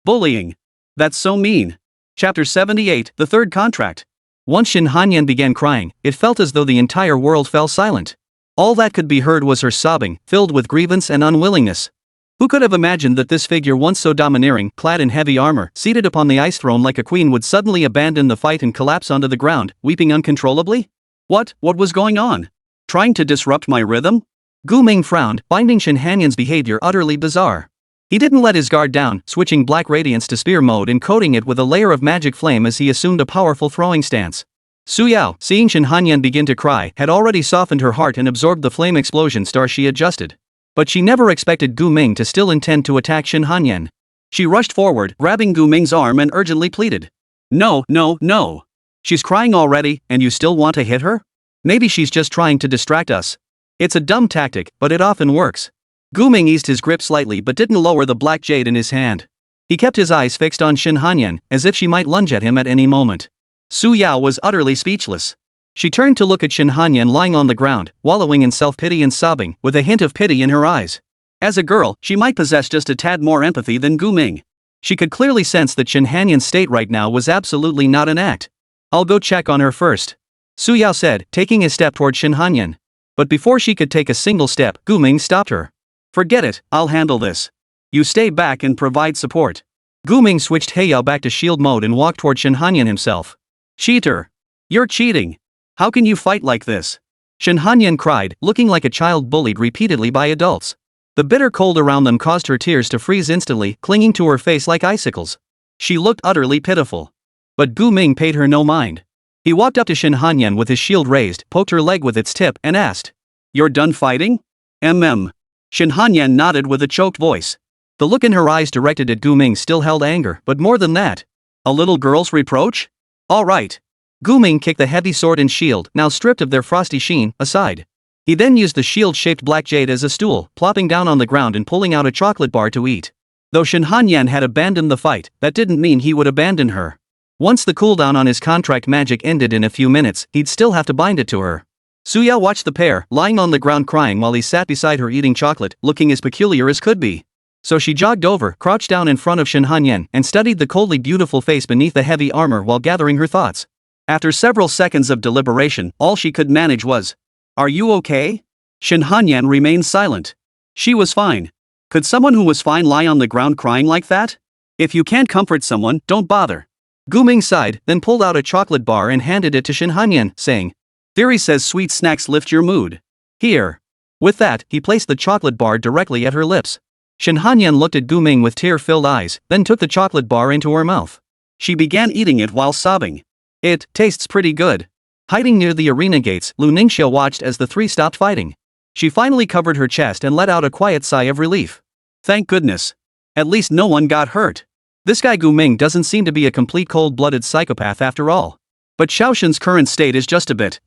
Bullying. That's so mean. Chapter 78, The Third Contract. Once Shin Hanyan began crying, it felt as though the entire world fell silent. All that could be heard was her sobbing, filled with grievance and unwillingness. Who could have imagined that this figure, once so domineering, clad in heavy armor, seated upon the ice throne like a queen, would suddenly abandon the fight and collapse onto the ground, weeping uncontrollably? What was going on? Trying to disrupt my rhythm? Gu Ming frowned, finding Shin Hanyan's behavior utterly bizarre. He didn't let his guard down, switching black radiance to spear mode and coating it with a layer of magic flame as he assumed a powerful throwing stance. Su Yao, seeing Shin Hanyan begin to cry, had already softened her heart and absorbed the flame explosion star she adjusted. But she never expected Gu Ming to still intend to attack Shin Hanyan. She rushed forward, grabbing Gu Ming's arm and urgently pleaded. No, no, no. She's crying already, and you still want to hit her? Maybe she's just trying to distract us. It's a dumb tactic, but it often works. Gu Ming eased his grip slightly but didn't lower the black jade in his hand. He kept his eyes fixed on Shin Hanyan, as if she might lunge at him at any moment. Su Yao was utterly speechless. She turned to look at Shin Hanyan lying on the ground, wallowing in self-pity and sobbing, with a hint of pity in her eyes. As a girl, she might possess just a tad more empathy than Gu Ming. She could clearly sense that Shin Hanyan's state right now was absolutely not an act. I'll go check on her first, Su Yao said, taking a step toward Shin Hanyan. But before she could take a single step, Gu Ming stopped her. Forget it, I'll handle this. You stay back and provide support. Gu Ming switched Heiyao back to shield mode and walked toward Shin Hanyan himself. Cheater! You're cheating! How can you fight like this? Shin Hanyan cried, looking like a child bullied repeatedly by adults. The bitter cold around them caused her tears to freeze instantly, clinging to her face like icicles. She looked utterly pitiful. But Gu Ming paid her no mind. He walked up to Shin Hanyan with his shield raised, poked her leg with its tip, and asked, You're done fighting? Shin Hanyan nodded with a choked voice. The look in her eyes directed at Gu Ming still held anger, but more than that. A little girl's reproach? All right. Gu Ming kicked the heavy sword and shield, now stripped of their frosty sheen, aside. He then used the shield-shaped black jade as a stool, plopping down on the ground and pulling out a chocolate bar to eat. Though Shin Hanyan had abandoned the fight, that didn't mean he would abandon her. Once the cooldown on his contract magic ended in a few minutes, he'd still have to bind it to her. Su Yao watched the pair, lying on the ground crying while he sat beside her eating chocolate, looking as peculiar as could be. So she jogged over, crouched down in front of Shin Hanyan, and studied the coldly beautiful face beneath the heavy armor while gathering her thoughts. After several seconds of deliberation, all she could manage was, Are you okay? Shin Hanyan remained silent. She was fine. Could someone who was fine lie on the ground crying like that? If you can't comfort someone, don't bother. Gu Ming sighed, then pulled out a chocolate bar and handed it to Shin Hanyan, saying, Theory says sweet snacks lift your mood. Here. With that, he placed the chocolate bar directly at her lips. Shin Hanyan looked at Gu Ming with tear-filled eyes, then took the chocolate bar into her mouth. She began eating it while sobbing. It tastes pretty good. Hiding near the arena gates, Lu Ningxia watched as the three stopped fighting. She finally covered her chest and let out a quiet sigh of relief. Thank goodness. At least no one got hurt. This guy Gu Ming doesn't seem to be a complete cold-blooded psychopath after all. But Xiaoshen's current state is just a bit,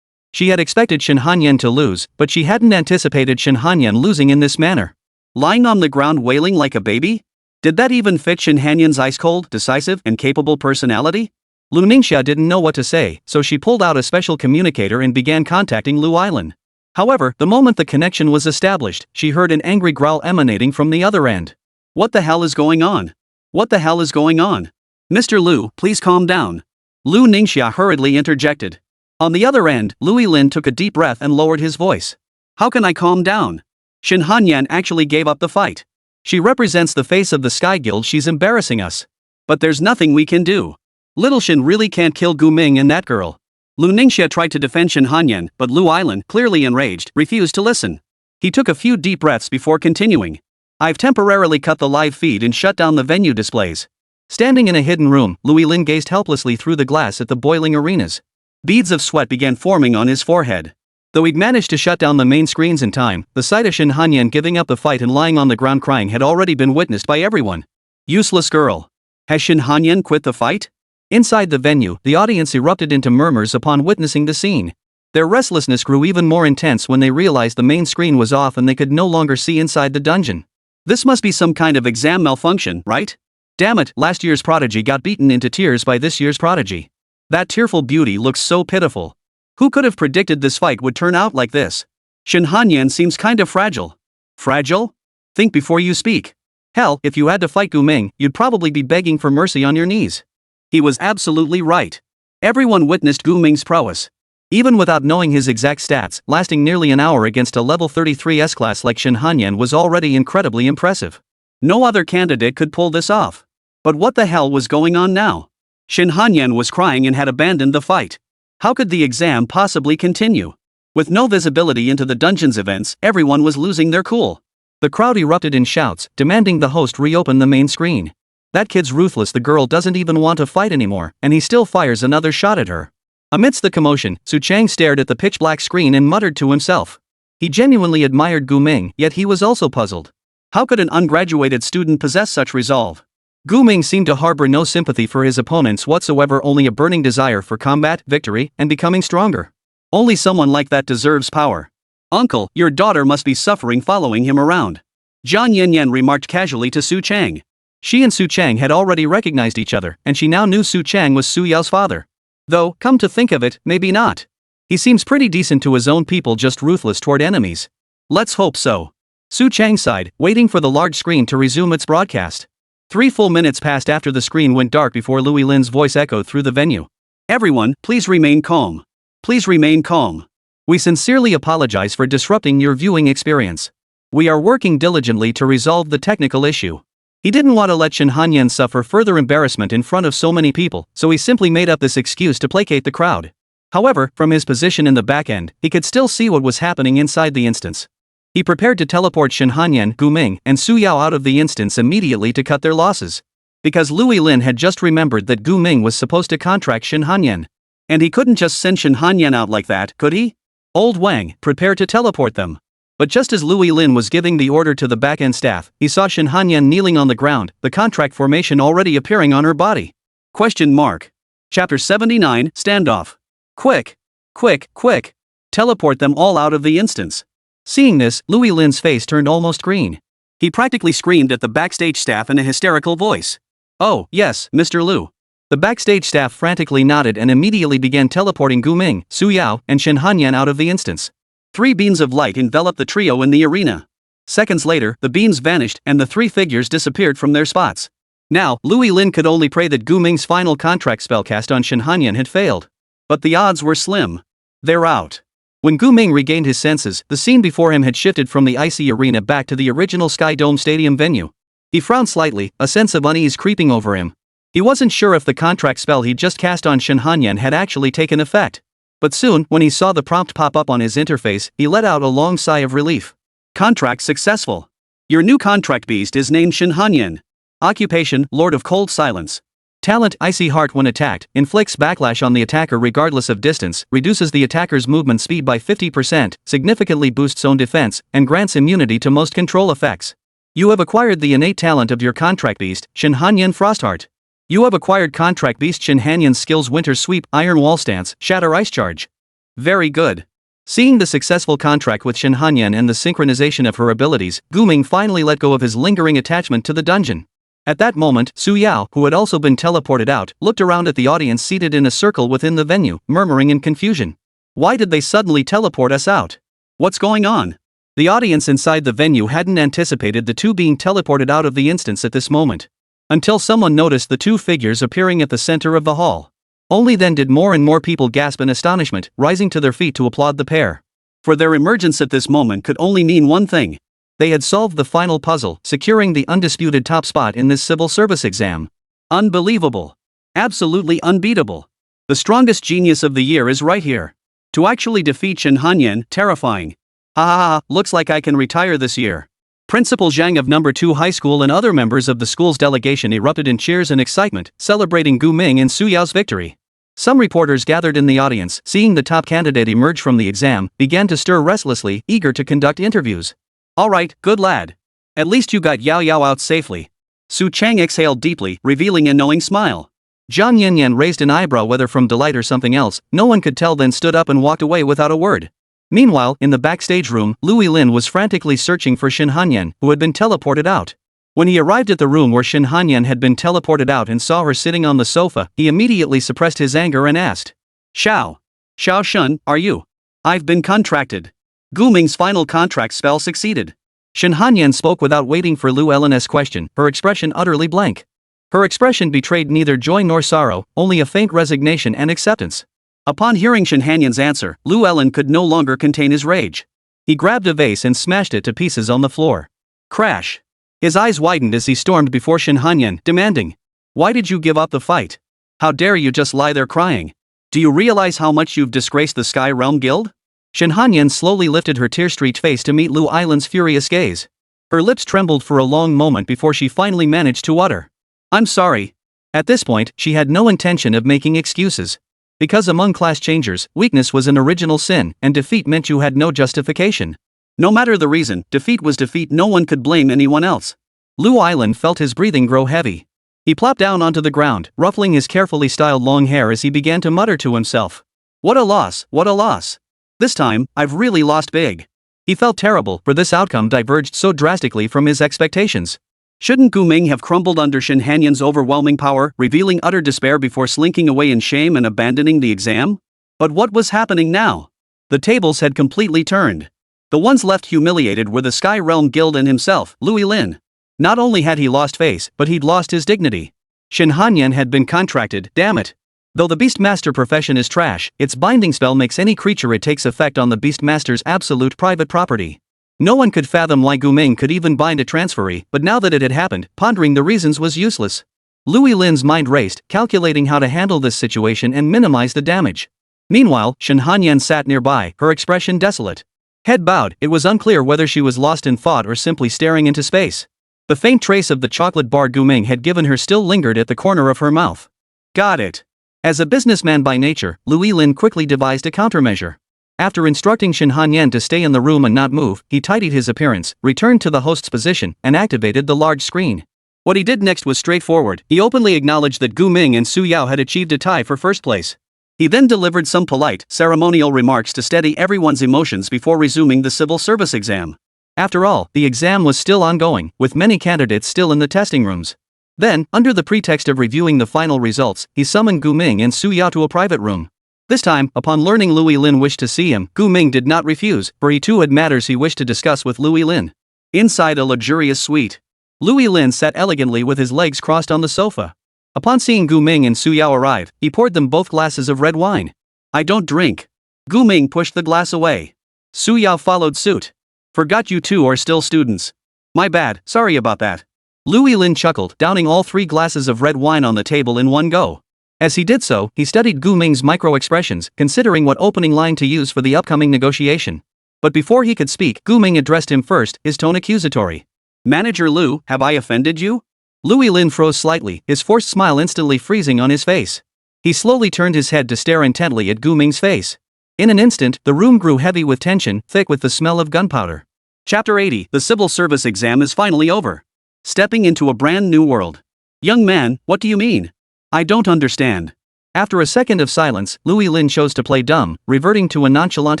She had expected Shin Hanyan to lose, but she hadn't anticipated Shin Hanyan losing in this manner. Lying on the ground wailing like a baby? Did that even fit Shin Hanyan's ice-cold, decisive, and capable personality? Lu Ningxia didn't know what to say, so she pulled out a special communicator and began contacting Lu Island. However, the moment the connection was established, she heard an angry growl emanating from the other end. What the hell is going on? What the hell is going on? Mr. Lu, please calm down. Lu Ningxia hurriedly interjected. On the other end, Lu Yilin took a deep breath and lowered his voice. How can I calm down? Shin Hanyan actually gave up the fight. She represents the face of the Sky Guild. She's embarrassing us. But there's nothing we can do. Little Shin really can't kill Gu Ming and that girl. Lu Ningxia tried to defend Shin Hanyan, but Lu Island, clearly enraged, refused to listen. He took a few deep breaths before continuing. I've temporarily cut the live feed and shut down the venue displays. Standing in a hidden room, Lu Yilin gazed helplessly through the glass at the boiling arenas. Beads of sweat began forming on his forehead. Though he'd managed to shut down the main screens in time, the sight of Shin Hanyan giving up the fight and lying on the ground crying had already been witnessed by everyone. Useless girl. Has Shin Hanyan quit the fight? Inside the venue, the audience erupted into murmurs upon witnessing the scene. Their restlessness grew even more intense when they realized the main screen was off and they could no longer see inside the dungeon. This must be some kind of exam malfunction, right? Damn it, last year's prodigy got beaten into tears by this year's prodigy. That tearful beauty looks so pitiful. Who could have predicted this fight would turn out like this? Shin Hanyan seems kind of fragile. Fragile? Think before you speak. Hell, if you had to fight Gu Ming, you'd probably be begging for mercy on your knees. He was absolutely right. Everyone witnessed Gu Ming's prowess. Even without knowing his exact stats, lasting nearly an hour against a level 33 S-class like Shin Hanyan was already incredibly impressive. No other candidate could pull this off. But what the hell was going on now? Shin Hanyan was crying and had abandoned the fight. How could the exam possibly continue? With no visibility into the dungeon's events, everyone was losing their cool. The crowd erupted in shouts, demanding the host reopen the main screen. That kid's ruthless, the girl doesn't even want to fight anymore, and he still fires another shot at her. Amidst the commotion, Su Chang stared at the pitch-black screen and muttered to himself. He genuinely admired Gu Ming, yet he was also puzzled. How could an ungraduated student possess such resolve? Gu Ming seemed to harbor no sympathy for his opponents whatsoever, only a burning desire for combat, victory, and becoming stronger. Only someone like that deserves power. Uncle, your daughter must be suffering following him around. Zhang Yanyan remarked casually to Su Chang. She and Su Chang had already recognized each other, and she now knew Su Chang was Su Yao's father. Though, come to think of it, maybe not. He seems pretty decent to his own people, just ruthless toward enemies. Let's hope so. Su Chang sighed, waiting for the large screen to resume its broadcast. 3 full minutes passed after the screen went dark before Louis Lin's voice echoed through the venue. Everyone, please remain calm. Please remain calm. We sincerely apologize for disrupting your viewing experience. We are working diligently to resolve the technical issue. He didn't want to let Shen Hanyan suffer further embarrassment in front of so many people, so he simply made up this excuse to placate the crowd. However, from his position in the back end, he could still see what was happening inside the instance. He prepared to teleport Shen Hanyan, Gu Ming, and Su Yao out of the instance immediately to cut their losses. Because Louis Lin had just remembered that Gu Ming was supposed to contract Shen Hanyan. And he couldn't just send Shen Hanyan out like that, could he? Old Wang, prepare to teleport them. But just as Louis Lin was giving the order to the back-end staff, he saw Shen Hanyan kneeling on the ground, the contract formation already appearing on her body. Question mark. Chapter 79, Standoff. Quick! Quick, quick! Teleport them all out of the instance. Seeing this, Louis Lin's face turned almost green. He practically screamed at the backstage staff in a hysterical voice. Oh, yes, Mr. Liu. The backstage staff frantically nodded and immediately began teleporting Gu Ming, Su Yao, and Shen Hanyan out of the instance. 3 beams of light enveloped the trio in the arena. Seconds later, the beams vanished and the 3 figures disappeared from their spots. Now, Louis Lin could only pray that Gu Ming's final contract spellcast on Shen Hanyan had failed. But the odds were slim. They're out. When Gu Ming regained his senses, the scene before him had shifted from the icy arena back to the original Sky Dome Stadium venue. He frowned slightly, a sense of unease creeping over him. He wasn't sure if the contract spell he'd just cast on Shen Hanyan had actually taken effect. But soon, when he saw the prompt pop up on his interface, he let out a long sigh of relief. Contract successful. Your new contract beast is named Shen Hanyan. Occupation, Lord of Cold Silence. Talent, Icy Heart. When attacked, inflicts backlash on the attacker regardless of distance, reduces the attacker's movement speed by 50%, significantly boosts own defense, and grants immunity to most control effects. You have acquired the innate talent of your contract beast, Shen Hanyan Frostheart. You have acquired contract beast Shen Hanyan's skills: Winter Sweep, Iron Wall Stance, Shatter Ice Charge. Very good. Seeing the successful contract with Shen Hanyan and the synchronization of her abilities, Gu Ming finally let go of his lingering attachment to the dungeon. At that moment, Su Yao, who had also been teleported out, looked around at the audience seated in a circle within the venue, murmuring in confusion. Why did they suddenly teleport us out? What's going on? The audience inside the venue hadn't anticipated the 2 being teleported out of the instance at this moment. Until someone noticed the 2 figures appearing at the center of the hall. Only then did more and more people gasp in astonishment, rising to their feet to applaud the pair. For their emergence at this moment could only mean one thing. They had solved the final puzzle, securing the undisputed top spot in this civil service exam. Unbelievable. Absolutely unbeatable. The strongest genius of the year is right here. To actually defeat Shen Hanyan, terrifying. Ha ha ha, looks like I can retire this year. Principal Zhang of No. 2 High School and other members of the school's delegation erupted in cheers and excitement, celebrating Gu Ming and Su Yao's victory. Some reporters gathered in the audience, seeing the top candidate emerge from the exam, began to stir restlessly, eager to conduct interviews. Alright, good lad. At least you got Yao Yao out safely. Su Chang exhaled deeply, revealing a knowing smile. Zhang Yanyan raised an eyebrow, whether from delight or something else, no one could tell, then stood up and walked away without a word. Meanwhile, in the backstage room, Louis Lin was frantically searching for Shen Hanyan, who had been teleported out. When he arrived at the room where Shen Hanyan had been teleported out and saw her sitting on the sofa, he immediately suppressed his anger and asked. Xiao Shun, are you? I've been contracted. Gu Ming's final contract spell succeeded. Shen Hanyan spoke without waiting for Lu Elin's question, her expression utterly blank. Her expression betrayed neither joy nor sorrow, only a faint resignation and acceptance. Upon hearing Shen Hanyan's answer, Lu Elin could no longer contain his rage. He grabbed a vase and smashed it to pieces on the floor. Crash! His eyes widened as he stormed before Shen Hanyan, demanding, "Why did you give up the fight? How dare you just lie there crying? Do you realize how much you've disgraced the Sky Realm Guild?" Shen Hanyan slowly lifted her tear-streaked face to meet Lu Eilin's furious gaze. Her lips trembled for a long moment before she finally managed to utter, "I'm sorry." At this point, she had no intention of making excuses. Because among class changers, weakness was an original sin, and defeat meant you had no justification. No matter the reason, defeat was defeat. No one could blame anyone else. Lu Island felt his breathing grow heavy. He plopped down onto the ground, ruffling his carefully styled long hair as he began to mutter to himself. What a loss, what a loss. This time, I've really lost big. He felt terrible, for this outcome diverged so drastically from his expectations. Shouldn't Gu Ming have crumbled under Shin Hanyan's overwhelming power, revealing utter despair before slinking away in shame and abandoning the exam? But what was happening now? The tables had completely turned. The ones left humiliated were the Sky Realm Guild and himself, Louis Lin. Not only had he lost face, but he'd lost his dignity. Shin Hanyan had been contracted, damn it. Though the Beastmaster profession is trash, its binding spell makes any creature it takes effect on the Beastmaster's absolute private property. No one could fathom why Gu Ming could even bind a transferee, but now that it had happened, pondering the reasons was useless. Louis Lin's mind raced, calculating how to handle this situation and minimize the damage. Meanwhile, Shin Hanyan sat nearby, her expression desolate. Head bowed, it was unclear whether she was lost in thought or simply staring into space. The faint trace of the chocolate bar Gu Ming had given her still lingered at the corner of her mouth. Got it. As a businessman by nature, Louis Lin quickly devised a countermeasure. After instructing Shin Hanyan to stay in the room and not move, he tidied his appearance, returned to the host's position, and activated the large screen. What he did next was straightforward. He openly acknowledged that Gu Ming and Su Yao had achieved a tie for first place. He then delivered some polite, ceremonial remarks to steady everyone's emotions before resuming the civil service exam. After all, the exam was still ongoing, with many candidates still in the testing rooms. Then, under the pretext of reviewing the final results, he summoned Gu Ming and Su Yao to a private room. This time, upon learning Louis Lin wished to see him, Gu Ming did not refuse, for he too had matters he wished to discuss with Louis Lin. Inside a luxurious suite, Louis Lin sat elegantly with his legs crossed on the sofa. Upon seeing Gu Ming and Su Yao arrive, he poured them both glasses of red wine. I don't drink. Gu Ming pushed the glass away. Su Yao followed suit. Forgot you two are still students. My bad, sorry about that. Louis Lin chuckled, downing all 3 glasses of red wine on the table in one go. As he did so, he studied Gu Ming's micro-expressions, considering what opening line to use for the upcoming negotiation. But before he could speak, Gu Ming addressed him first, his tone accusatory. Manager Lu, have I offended you? Louis Lin froze slightly, his forced smile instantly freezing on his face. He slowly turned his head to stare intently at Gu Ming's face. In an instant, the room grew heavy with tension, thick with the smell of gunpowder. Chapter 80, the civil service exam is finally over. Stepping into a brand new world. Young man, what do you mean? I don't understand. After a second of silence, Louis Lin chose to play dumb, reverting to a nonchalant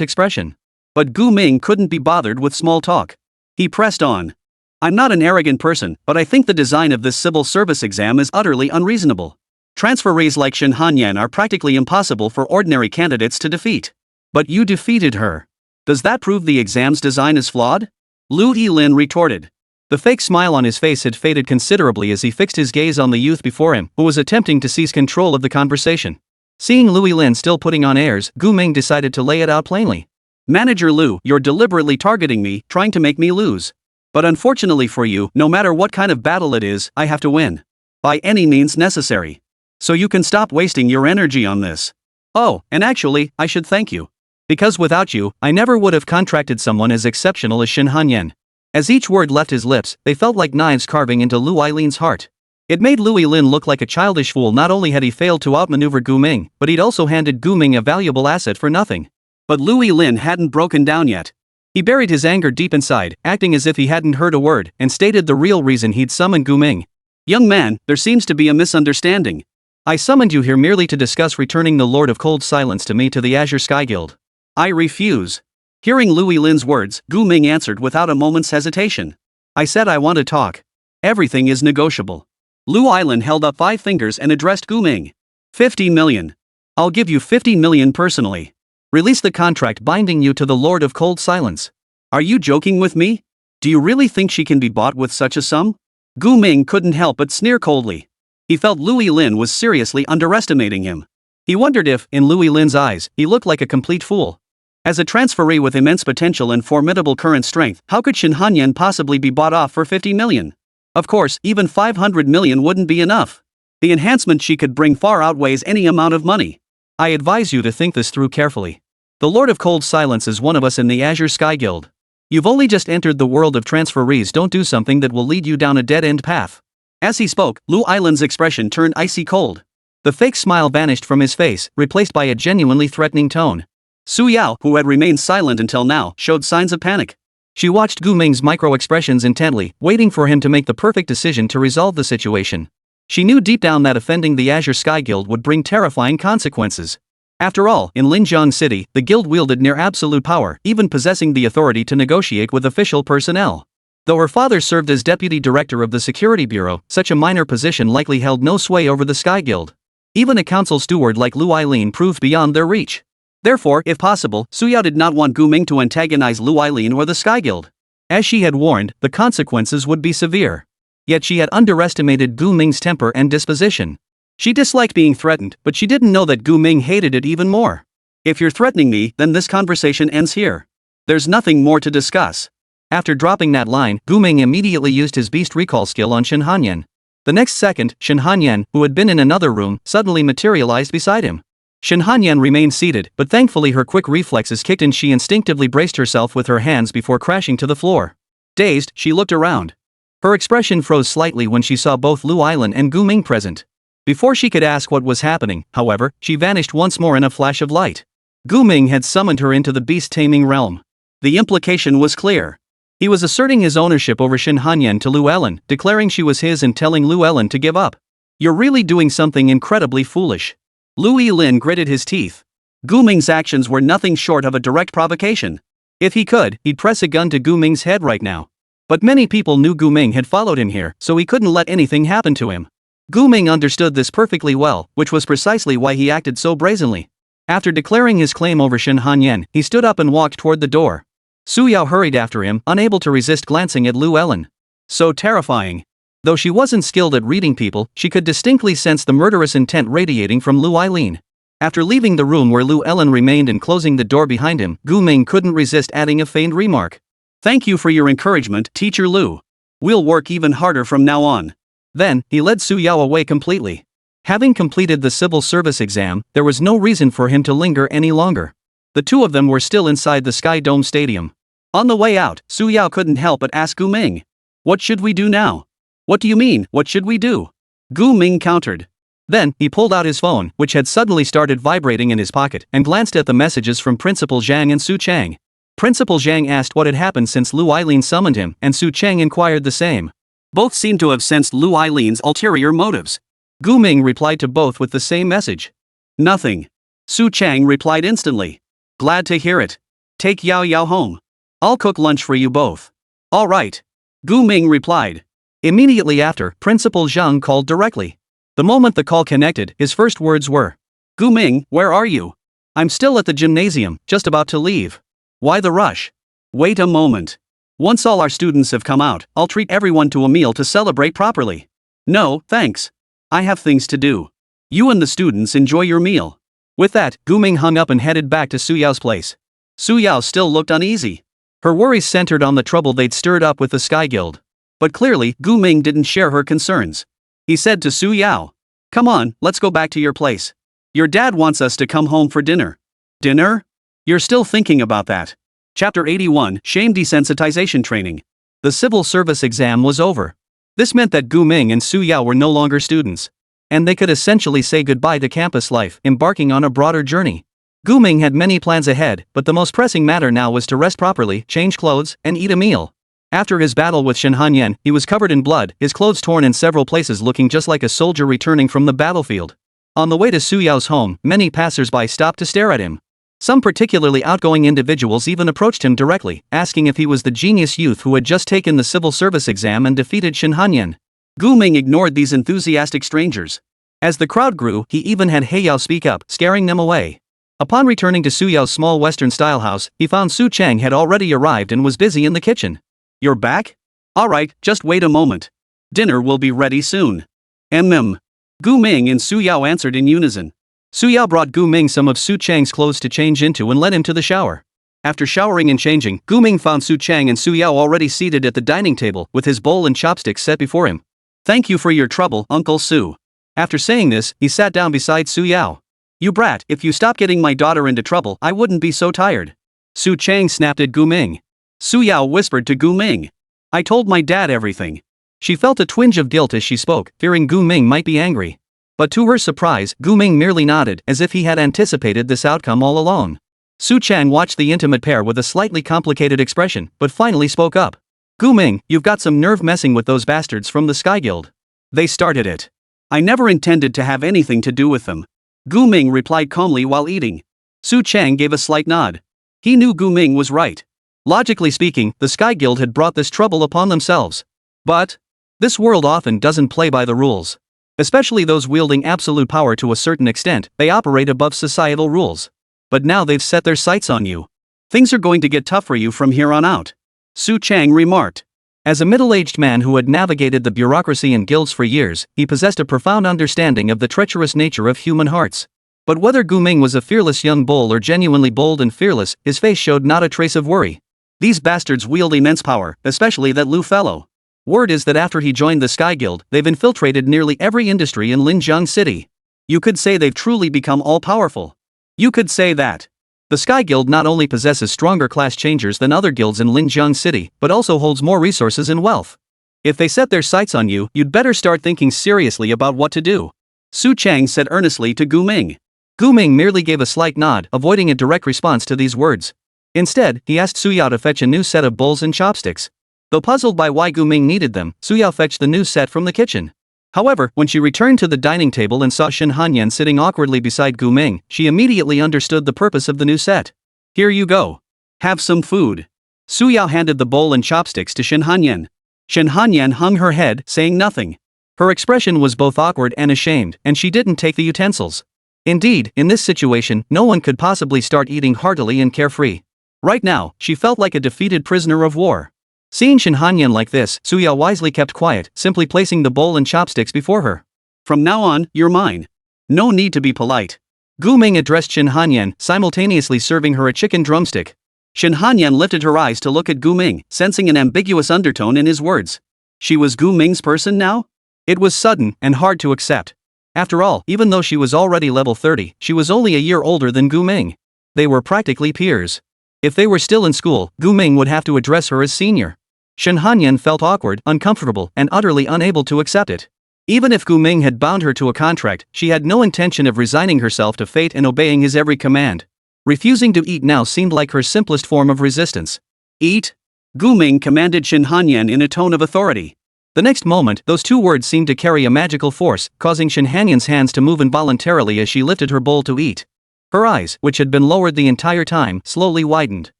expression. But Gu Ming couldn't be bothered with small talk. He pressed on. I'm not an arrogant person, but I think the design of this civil service exam is utterly unreasonable. Transferees like Shin Hanyan are practically impossible for ordinary candidates to defeat. But you defeated her. Does that prove the exam's design is flawed? Louis Lin retorted. The fake smile on his face had faded considerably as he fixed his gaze on the youth before him, who was attempting to seize control of the conversation. Seeing Louis Lin still putting on airs, Gu Ming decided to lay it out plainly. Manager Lu, you're deliberately targeting me, trying to make me lose. But unfortunately for you, no matter what kind of battle it is, I have to win. By any means necessary. So you can stop wasting your energy on this. Oh, and actually, I should thank you. Because without you, I never would have contracted someone as exceptional as Shin Hanyan. As each word left his lips, they felt like knives carving into Lu Ailin's heart. It made Louis Lin look like a childish fool. Not only had he failed to outmaneuver Gu Ming, but he'd also handed Gu Ming a valuable asset for nothing. But Louis Lin hadn't broken down yet. He buried his anger deep inside, acting as if he hadn't heard a word, and stated the real reason he'd summoned Gu Ming. Young man, there seems to be a misunderstanding. I summoned you here merely to discuss returning the Lord of Cold Silence to me to the Azure Sky Guild. I refuse. Hearing Louis Lin's words, Gu Ming answered without a moment's hesitation. I said I want to talk. Everything is negotiable. Lu Island held up 5 fingers and addressed Gu Ming. 50 million. I'll give you 50 million personally. Release the contract binding you to the Lord of Cold Silence. Are you joking with me? Do you really think she can be bought with such a sum? Gu Ming couldn't help but sneer coldly. He felt Louis Lin was seriously underestimating him. He wondered if, in Louis Lin's eyes, he looked like a complete fool. As a transferee with immense potential and formidable current strength, how could Shin Hanyan possibly be bought off for 50 million? Of course, even 500 million wouldn't be enough. The enhancement she could bring far outweighs any amount of money. I advise you to think this through carefully. The Lord of Cold Silence is one of us in the Azure Sky Guild. You've only just entered the world of transferees, don't do something that will lead you down a dead-end path. As he spoke, Lu Island's expression turned icy cold. The fake smile vanished from his face, replaced by a genuinely threatening tone. Su Yao, who had remained silent until now, showed signs of panic. She watched Gu Ming's micro-expressions intently, waiting for him to make the perfect decision to resolve the situation. She knew deep down that offending the Azure Sky Guild would bring terrifying consequences. After all, in Linjiang City, the guild wielded near absolute power, even possessing the authority to negotiate with official personnel. Though her father served as deputy director of the security bureau, such a minor position likely held no sway over the Sky Guild. Even a council steward like Lu Ailin proved beyond their reach. Therefore, if possible, Su Yao did not want Gu Ming to antagonize Lu Ailin or the Sky Guild. As she had warned, the consequences would be severe. Yet she had underestimated Gu Ming's temper and disposition. She disliked being threatened, but she didn't know that Gu Ming hated it even more. If you're threatening me, then this conversation ends here. There's nothing more to discuss. After dropping that line, Gu Ming immediately used his beast recall skill on Shen Hanyan. The next second, Shen Hanyan, who had been in another room, suddenly materialized beside him. Shen Hanyan remained seated, but thankfully her quick reflexes kicked in. She instinctively braced herself with her hands before crashing to the floor. Dazed, she looked around. Her expression froze slightly when she saw both Lu Ailin and Gu Ming present. Before she could ask what was happening, however, she vanished once more in a flash of light. Gu Ming had summoned her into the beast-taming realm. The implication was clear. He was asserting his ownership over Shen Hanyan to Lu Ellen, declaring she was his and telling Lu Ellen to give up. You're really doing something incredibly foolish. Lu Yilin gritted his teeth. Gu Ming's actions were nothing short of a direct provocation. If he could, he'd press a gun to Gu Ming's head right now. But many people knew Gu Ming had followed him here, so he couldn't let anything happen to him. Gu Ming understood this perfectly well, which was precisely why he acted so brazenly. After declaring his claim over Shen Hanyan, he stood up and walked toward the door. Su Yao hurried after him, unable to resist glancing at Lu Ellen. So terrifying. Though she wasn't skilled at reading people, she could distinctly sense the murderous intent radiating from Lu Ailin. After leaving the room where Lu Ellen remained and closing the door behind him, Gu Ming couldn't resist adding a feigned remark. Thank you for your encouragement, Teacher Lu. We'll work even harder from now on. Then, he led Su Yao away completely. Having completed the civil service exam, there was no reason for him to linger any longer. The two of them were still inside the Sky Dome Stadium. On the way out, Su Yao couldn't help but ask Gu Ming. What should we do now? What do you mean, what should we do? Gu Ming countered. Then, he pulled out his phone, which had suddenly started vibrating in his pocket, and glanced at the messages from Principal Zhang and Su Chang. Principal Zhang asked what had happened since Lu Ailin summoned him, and Su Chang inquired the same. Both seemed to have sensed Lu Ailin's ulterior motives. Gu Ming replied to both with the same message. Nothing. Su Chang replied instantly. Glad to hear it. Take Yao Yao home. I'll cook lunch for you both. All right. Gu Ming replied. Immediately after, Principal Zhang called directly. The moment the call connected, his first words were, Gu Ming, where are you? I'm still at the gymnasium, just about to leave. Why the rush? Wait a moment. Once all our students have come out, I'll treat everyone to a meal to celebrate properly. No, thanks. I have things to do. You and the students enjoy your meal. With that, Gu Ming hung up and headed back to Su Yao's place. Su Yao still looked uneasy. Her worries centered on the trouble they'd stirred up with the Sky Guild. But clearly, Gu Ming didn't share her concerns. He said to Su Yao, Come on, let's go back to your place. Your dad wants us to come home for dinner. Dinner? You're still thinking about that. Chapter 81, Shame Desensitization Training. The civil service exam was over. This meant that Gu Ming and Su Yao were no longer students. And they could essentially say goodbye to campus life, embarking on a broader journey. Gu Ming had many plans ahead, but the most pressing matter now was to rest properly, change clothes, and eat a meal. After his battle with Shen Hanyan, he was covered in blood, his clothes torn in several places, looking just like a soldier returning from the battlefield. On the way to Su Yao's home, many passers-by stopped to stare at him. Some particularly outgoing individuals even approached him directly, asking if he was the genius youth who had just taken the civil service exam and defeated Shen Hanyan. Gu Ming ignored these enthusiastic strangers. As the crowd grew, he even had He Yao speak up, scaring them away. Upon returning to Su Yao's small Western-style house, he found Su Chang had already arrived and was busy in the kitchen. You're back? Alright, just wait a moment. Dinner will be ready soon. Gu Ming and Su Yao answered in unison. Su Yao brought Gu Ming some of Su Chang's clothes to change into and led him to the shower. After showering and changing, Gu Ming found Su Chang and Su Yao already seated at the dining table with his bowl and chopsticks set before him. Thank you for your trouble, Uncle Su. After saying this, he sat down beside Su Yao. You brat, if you stop getting my daughter into trouble, I wouldn't be so tired. Su Chang snapped at Gu Ming. Su Yao whispered to Gu Ming. I told my dad everything. She felt a twinge of guilt as she spoke, fearing Gu Ming might be angry. But to her surprise, Gu Ming merely nodded, as if he had anticipated this outcome all along. Su Chang watched the intimate pair with a slightly complicated expression, but finally spoke up. Gu Ming, you've got some nerve messing with those bastards from the Sky Guild. They started it. I never intended to have anything to do with them. Gu Ming replied calmly while eating. Su Chang gave a slight nod. He knew Gu Ming was right. Logically speaking, the Sky Guild had brought this trouble upon themselves. But this world often doesn't play by the rules. Especially those wielding absolute power to a certain extent, they operate above societal rules. But now they've set their sights on you. Things are going to get tough for you from here on out. Su Chang remarked. As a middle-aged man who had navigated the bureaucracy and guilds for years, he possessed a profound understanding of the treacherous nature of human hearts. But whether Gu Ming was a fearless young bull or genuinely bold and fearless, his face showed not a trace of worry. These bastards wield immense power, especially that Lu fellow. Word is that after he joined the Sky Guild, they've infiltrated nearly every industry in Linjiang City. You could say they've truly become all-powerful. You could say that. The Sky Guild not only possesses stronger class changers than other guilds in Linjiang City, but also holds more resources and wealth. If they set their sights on you, you'd better start thinking seriously about what to do. Su Chang said earnestly to Gu Ming. Gu Ming merely gave a slight nod, avoiding a direct response to these words. Instead, he asked Su Yao to fetch a new set of bowls and chopsticks. Though puzzled by why Gu Ming needed them, Su Yao fetched the new set from the kitchen. However, when she returned to the dining table and saw Shen Hanyan sitting awkwardly beside Gu Ming, she immediately understood the purpose of the new set. Here you go. Have some food. Su Yao handed the bowl and chopsticks to Shen Hanyan. Shen Hanyan hung her head, saying nothing. Her expression was both awkward and ashamed, and she didn't take the utensils. Indeed, in this situation, no one could possibly start eating heartily and carefree. Right now, she felt like a defeated prisoner of war. Seeing Shen Hanyan like this, Su Yao wisely kept quiet, simply placing the bowl and chopsticks before her. From now on, you're mine. No need to be polite. Gu Ming addressed Shen Hanyan, simultaneously serving her a chicken drumstick. Shen Hanyan lifted her eyes to look at Gu Ming, sensing an ambiguous undertone in his words. She was Gu Ming's person now? It was sudden and hard to accept. After all, even though she was already level 30, she was only a year older than Gu Ming. They were practically peers. If they were still in school, Gu Ming would have to address her as senior. Shen Hanyan felt awkward, uncomfortable, and utterly unable to accept it. Even if Gu Ming had bound her to a contract, she had no intention of resigning herself to fate and obeying his every command. Refusing to eat now seemed like her simplest form of resistance. Eat? Gu Ming commanded Shen Hanyan in a tone of authority. The next moment, those two words seemed to carry a magical force, causing Shen Hanyan's hands to move involuntarily as she lifted her bowl to eat. Her eyes, which had been lowered the entire time, slowly widened.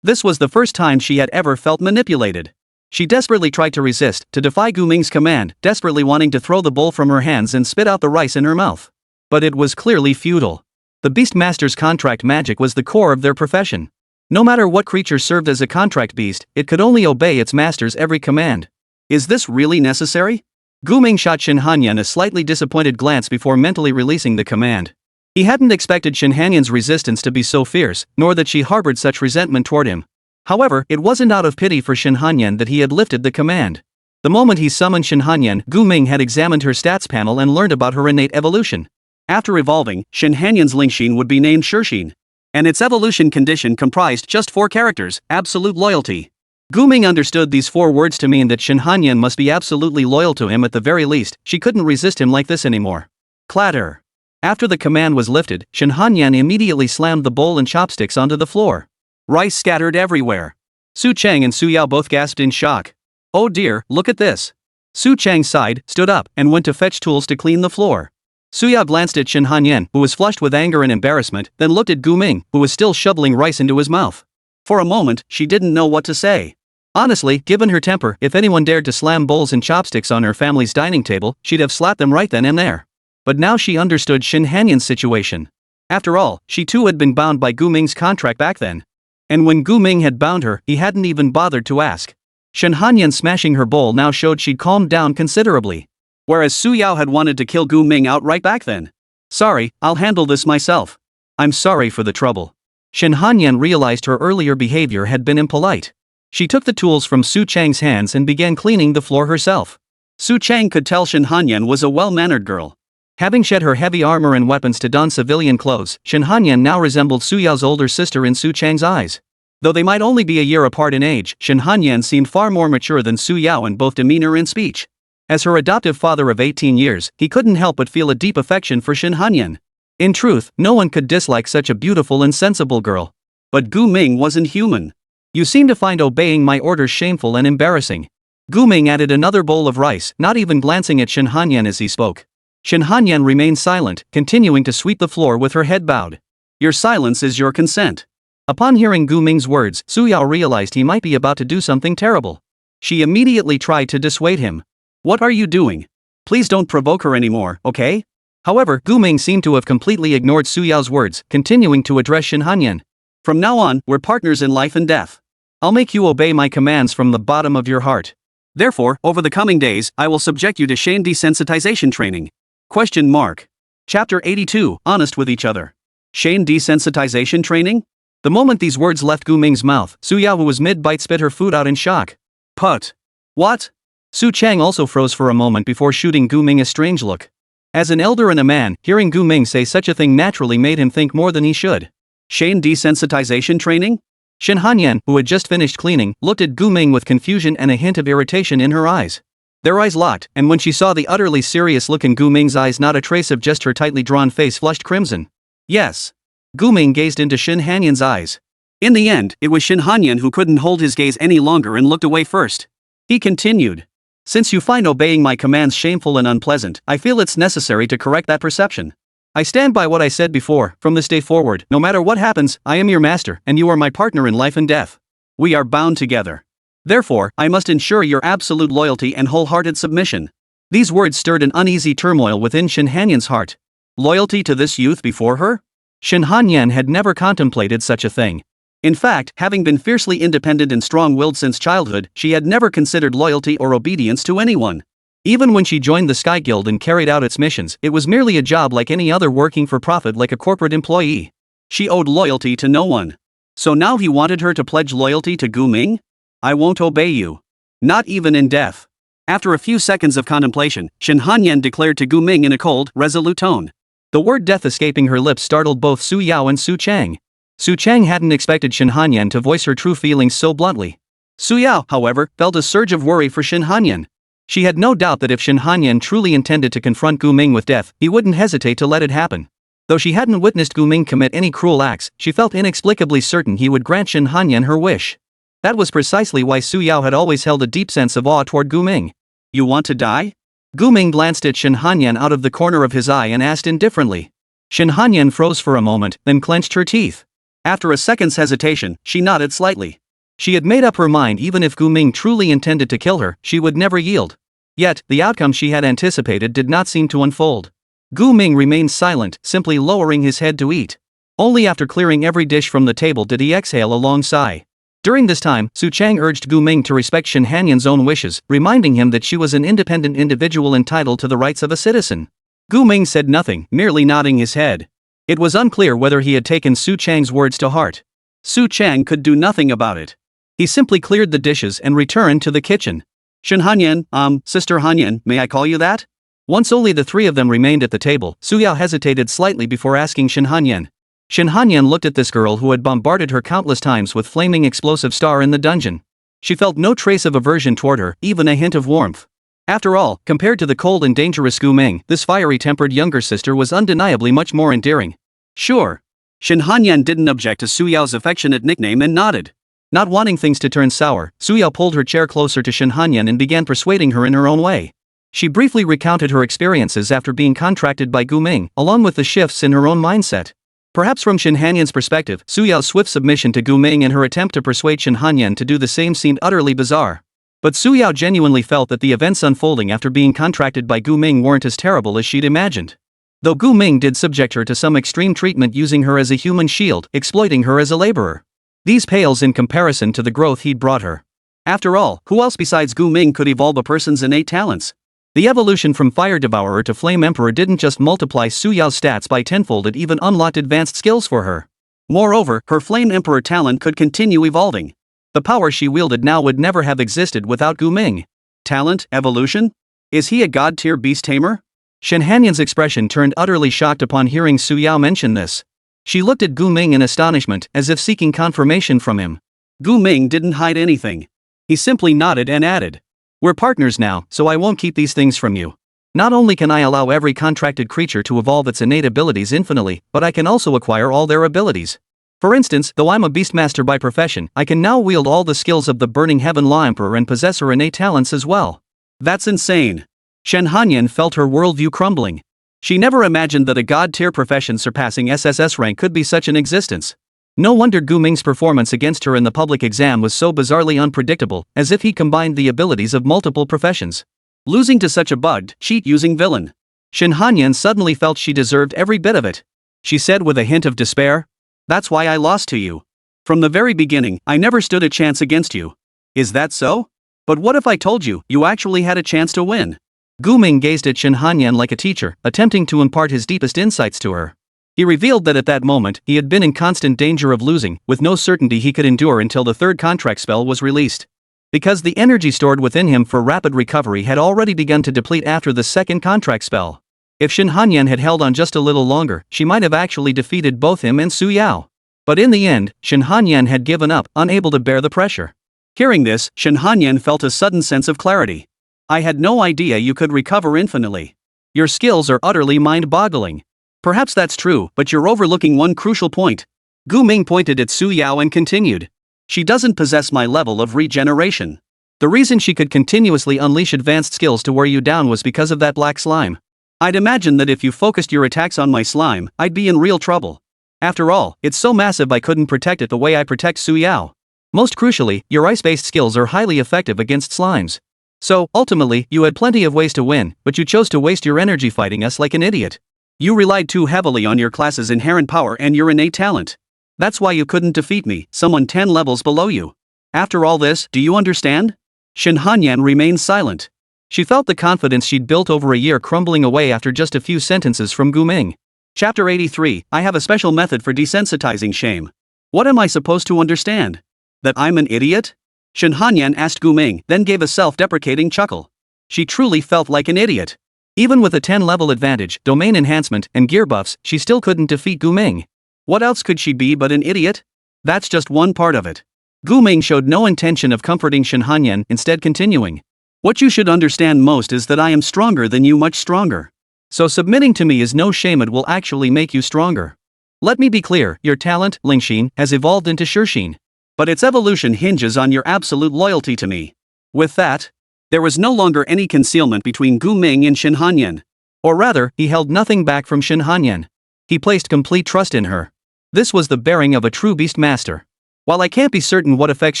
This was the first time she had ever felt manipulated. She desperately tried to resist, to defy Gu Ming's command, desperately wanting to throw the bowl from her hands and spit out the rice in her mouth. But it was clearly futile. The Beastmaster's contract magic was the core of their profession. No matter what creature served as a contract beast, it could only obey its master's every command. Is this really necessary? Gu Ming shot Shen Hanyan a slightly disappointed glance before mentally releasing the command. He hadn't expected Shen Hanyan's resistance to be so fierce, nor that she harbored such resentment toward him. However, it wasn't out of pity for Shen Hanyan that he had lifted the command. The moment he summoned Shen Hanyan, Gu Ming had examined her stats panel and learned about her innate evolution. After evolving, Shen Hanyan's Lingxin would be named Shixin. And its evolution condition comprised just 4 characters: absolute loyalty. Gu Ming understood these 4 words to mean that Shen Hanyan must be absolutely loyal to him at the very least. She couldn't resist him like this anymore. Clatter. After the command was lifted, Shen Hanyan immediately slammed the bowl and chopsticks onto the floor. Rice scattered everywhere. Su Chang and Su Yao both gasped in shock. Oh dear, look at this. Su Chang sighed, stood up, and went to fetch tools to clean the floor. Su Yao glanced at Shen Hanyan, who was flushed with anger and embarrassment, then looked at Gu Ming, who was still shoveling rice into his mouth. For a moment, she didn't know what to say. Honestly, given her temper, if anyone dared to slam bowls and chopsticks on her family's dining table, she'd have slapped them right then and there. But now she understood Shen Hanyan's situation. After all, she too had been bound by Gu Ming's contract back then. And when Gu Ming had bound her, he hadn't even bothered to ask. Shen Hanyan smashing her bowl now showed she'd calmed down considerably. Whereas Su Yao had wanted to kill Gu Ming outright back then. Sorry, I'll handle this myself. I'm sorry for the trouble. Shen Hanyan realized her earlier behavior had been impolite. She took the tools from Su Chang's hands and began cleaning the floor herself. Su Chang could tell Shen Hanyan was a well-mannered girl. Having shed her heavy armor and weapons to don civilian clothes, Shen Hanyan now resembled Su Yao's older sister in Su Chang's eyes. Though they might only be a year apart in age, Shin Hanyan seemed far more mature than Su Yao in both demeanor and speech. As her adoptive father of 18 years, he couldn't help but feel a deep affection for Shin Hanyan. In truth, no one could dislike such a beautiful and sensible girl. But Gu Ming wasn't human. You seem to find obeying my orders shameful and embarrassing. Gu Ming added another bowl of rice, not even glancing at Shin Hanyan as he spoke. Shin Hanyan remained silent, continuing to sweep the floor with her head bowed. Your silence is your consent. Upon hearing Gu Ming's words, Su Yao realized he might be about to do something terrible. She immediately tried to dissuade him. What are you doing? Please don't provoke her anymore, okay? However, Gu Ming seemed to have completely ignored Su Yao's words, continuing to address Shin Hanyan. From now on, we're partners in life and death. I'll make you obey my commands from the bottom of your heart. Therefore, over the coming days, I will subject you to Shane desensitization training. Question mark. Chapter 82, Honest with Each Other. Shane desensitization training? The moment these words left Gu Ming's mouth, Su Yao, who was mid-bite, spit her food out in shock. Put. What? Su Chang also froze for a moment before shooting Gu Ming a strange look. As an elder and a man, hearing Gu Ming say such a thing naturally made him think more than he should. Shane desensitization training? Shin Hanyan, who had just finished cleaning, looked at Gu Ming with confusion and a hint of irritation in her eyes. Their eyes locked, and when she saw the utterly serious look in Gu Ming's eyes, not a trace of just her tightly drawn face flushed crimson. Yes. Gu Ming gazed into Shin Hanyan's eyes. In the end, it was Shin Hanyan who couldn't hold his gaze any longer and looked away first. He continued. Since you find obeying my commands shameful and unpleasant, I feel it's necessary to correct that perception. I stand by what I said before. From this day forward, no matter what happens, I am your master, and you are my partner in life and death. We are bound together. Therefore, I must ensure your absolute loyalty and wholehearted submission. These words stirred an uneasy turmoil within Shin Hanyan's heart. Loyalty to this youth before her? Shin Hanyan had never contemplated such a thing. In fact, having been fiercely independent and strong-willed since childhood, she had never considered loyalty or obedience to anyone. Even when she joined the Sky Guild and carried out its missions, it was merely a job like any other, working for profit like a corporate employee. She owed loyalty to no one. So now he wanted her to pledge loyalty to Gu Ming? I won't obey you. Not even in death. After a few seconds of contemplation, Shin Hanyan declared to Gu Ming in a cold, resolute tone. The word death escaping her lips startled both Su Yao and Su Chang. Su Chang hadn't expected Shin Hanyan to voice her true feelings so bluntly. Su Yao, however, felt a surge of worry for Shin Hanyan. She had no doubt that if Shin Hanyan truly intended to confront Gu Ming with death, he wouldn't hesitate to let it happen. Though she hadn't witnessed Gu Ming commit any cruel acts, she felt inexplicably certain he would grant Shin Hanyan her wish. That was precisely why Su Yao had always held a deep sense of awe toward Gu Ming. You want to die? Gu Ming glanced at Shin Hanyan out of the corner of his eye and asked indifferently. Shin Hanyan froze for a moment, then clenched her teeth. After a second's hesitation, she nodded slightly. She had made up her mind. Even if Gu Ming truly intended to kill her, she would never yield. Yet, the outcome she had anticipated did not seem to unfold. Gu Ming remained silent, simply lowering his head to eat. Only after clearing every dish from the table did he exhale a long sigh. During this time, Su Chang urged Gu Ming to respect Shin Hanyan's own wishes, reminding him that she was an independent individual entitled to the rights of a citizen. Gu Ming said nothing, merely nodding his head. It was unclear whether he had taken Su Chang's words to heart. Su Chang could do nothing about it. He simply cleared the dishes and returned to the kitchen. Shin Hanyan, Sister Hanyan, may I call you that? Once only the three of them remained at the table, Su Yao hesitated slightly before asking Shin Hanyan. Shin Hanyan looked at this girl who had bombarded her countless times with flaming explosive star in the dungeon. She felt no trace of aversion toward her, even a hint of warmth. After all, compared to the cold and dangerous Gu Ming, this fiery-tempered younger sister was undeniably much more endearing. Sure. Shin Hanyan didn't object to Su Yao's affectionate nickname and nodded. Not wanting things to turn sour, Su Yao pulled her chair closer to Shin Hanyan and began persuading her in her own way. She briefly recounted her experiences after being contracted by Gu Ming, along with the shifts in her own mindset. Perhaps from Shin Hanyan's perspective, Su Yao's swift submission to Gu Ming and her attempt to persuade Shin Hanyan to do the same seemed utterly bizarre. But Su Yao genuinely felt that the events unfolding after being contracted by Gu Ming weren't as terrible as she'd imagined. Though Gu Ming did subject her to some extreme treatment, using her as a human shield, exploiting her as a laborer. These pales in comparison to the growth he'd brought her. After all, who else besides Gu Ming could evolve a person's innate talents? The evolution from Fire Devourer to Flame Emperor didn't just multiply Su Yao's stats by tenfold, it even unlocked advanced skills for her. Moreover, her Flame Emperor talent could continue evolving. The power she wielded now would never have existed without Gu Ming. Talent, evolution? Is he a god-tier beast tamer? Shin Hanyan's expression turned utterly shocked upon hearing Su Yao mention this. She looked at Gu Ming in astonishment, as if seeking confirmation from him. Gu Ming didn't hide anything. He simply nodded and added. We're partners now, so I won't keep these things from you. Not only can I allow every contracted creature to evolve its innate abilities infinitely, but I can also acquire all their abilities. For instance, though I'm a Beastmaster by profession, I can now wield all the skills of the Burning Heaven Law Emperor and possess her innate talents as well. That's insane. Shen Hanyan felt her worldview crumbling. She never imagined that a god-tier profession surpassing SSS rank could be such an existence. No wonder Gu Ming's performance against her in the public exam was so bizarrely unpredictable, as if he combined the abilities of multiple professions. Losing to such a bugged, cheat-using villain. Shen Hanyan suddenly felt she deserved every bit of it. She said with a hint of despair. That's why I lost to you. From the very beginning, I never stood a chance against you. Is that so? But what if I told you, you actually had a chance to win? Gu Ming gazed at Shen Hanyan like a teacher, attempting to impart his deepest insights to her. He revealed that at that moment, he had been in constant danger of losing, with no certainty he could endure until the third contract spell was released. Because the energy stored within him for rapid recovery had already begun to deplete after the second contract spell. If Shen Hanyan had held on just a little longer, she might have actually defeated both him and Su Yao. But in the end, Shen Hanyan had given up, unable to bear the pressure. Hearing this, Shen Hanyan felt a sudden sense of clarity. I had no idea you could recover infinitely. Your skills are utterly mind-boggling. Perhaps that's true, but you're overlooking one crucial point. Gu Ming pointed at Su Yao and continued. She doesn't possess my level of regeneration. The reason she could continuously unleash advanced skills to wear you down was because of that black slime. I'd imagine that if you focused your attacks on my slime, I'd be in real trouble. After all, it's so massive I couldn't protect it the way I protect Su Yao. Most crucially, your ice-based skills are highly effective against slimes. So, ultimately, you had plenty of ways to win, but you chose to waste your energy fighting us like an idiot. You relied too heavily on your class's inherent power and your innate talent. That's why you couldn't defeat me, someone 10 levels below you. After all this, do you understand? Shen Hanyan remained silent. She felt the confidence she'd built over a year crumbling away after just a few sentences from Gu Ming. Chapter 83, I have a special method for desensitizing shame. What am I supposed to understand? That I'm an idiot? Shen Hanyan asked Gu Ming, then gave a self-deprecating chuckle. She truly felt like an idiot. Even with a 10-level advantage, domain enhancement, and gear buffs, she still couldn't defeat Gu Ming. What else could she be but an idiot? That's just one part of it. Gu Ming showed no intention of comforting Shen Hanyan, instead continuing. What you should understand most is that I am stronger than you, much stronger. So submitting to me is no shame, it will actually make you stronger. Let me be clear, your talent, Lingxin, has evolved into Shixin. But its evolution hinges on your absolute loyalty to me. With that, there was no longer any concealment between Gu Ming and Shen Hanyan. Or rather, he held nothing back from Shen Hanyan. He placed complete trust in her. This was the bearing of a true Beastmaster. While I can't be certain what effects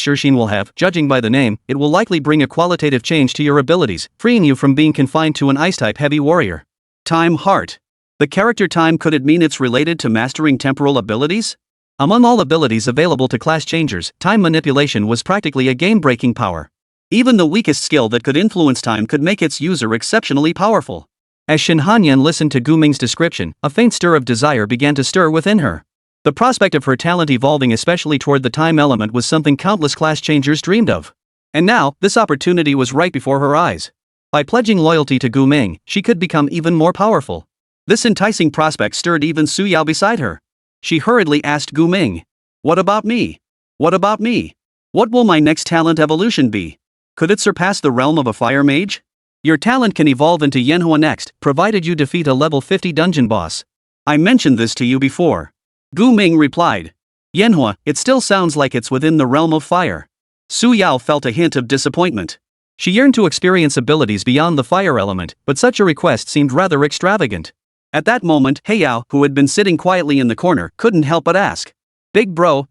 Shixin will have, judging by the name, it will likely bring a qualitative change to your abilities, freeing you from being confined to an ice-type heavy warrior. Time Heart. The character time, could it mean it's related to mastering temporal abilities? Among all abilities available to class changers, time manipulation was practically a game-breaking power. Even the weakest skill that could influence time could make its user exceptionally powerful. As Shen Hanyan listened to Gu Ming's description, a faint stir of desire began to stir within her. The prospect of her talent evolving especially toward the time element was something countless class changers dreamed of. And now, this opportunity was right before her eyes. By pledging loyalty to Gu Ming, she could become even more powerful. This enticing prospect stirred even Su Yao beside her. She hurriedly asked Gu Ming, "What about me? What about me? What will my next talent evolution be? Could it surpass the realm of a fire mage? Your talent can evolve into Manhwa next, provided you defeat a level 50 dungeon boss. I mentioned this to you before." Gu Ming replied. "Manhwa, it still sounds like it's within the realm of fire." Su Yao felt a hint of disappointment. She yearned to experience abilities beyond the fire element, but such a request seemed rather extravagant. At that moment, Yao, who had been sitting quietly in the corner, couldn't help but ask. Big bro,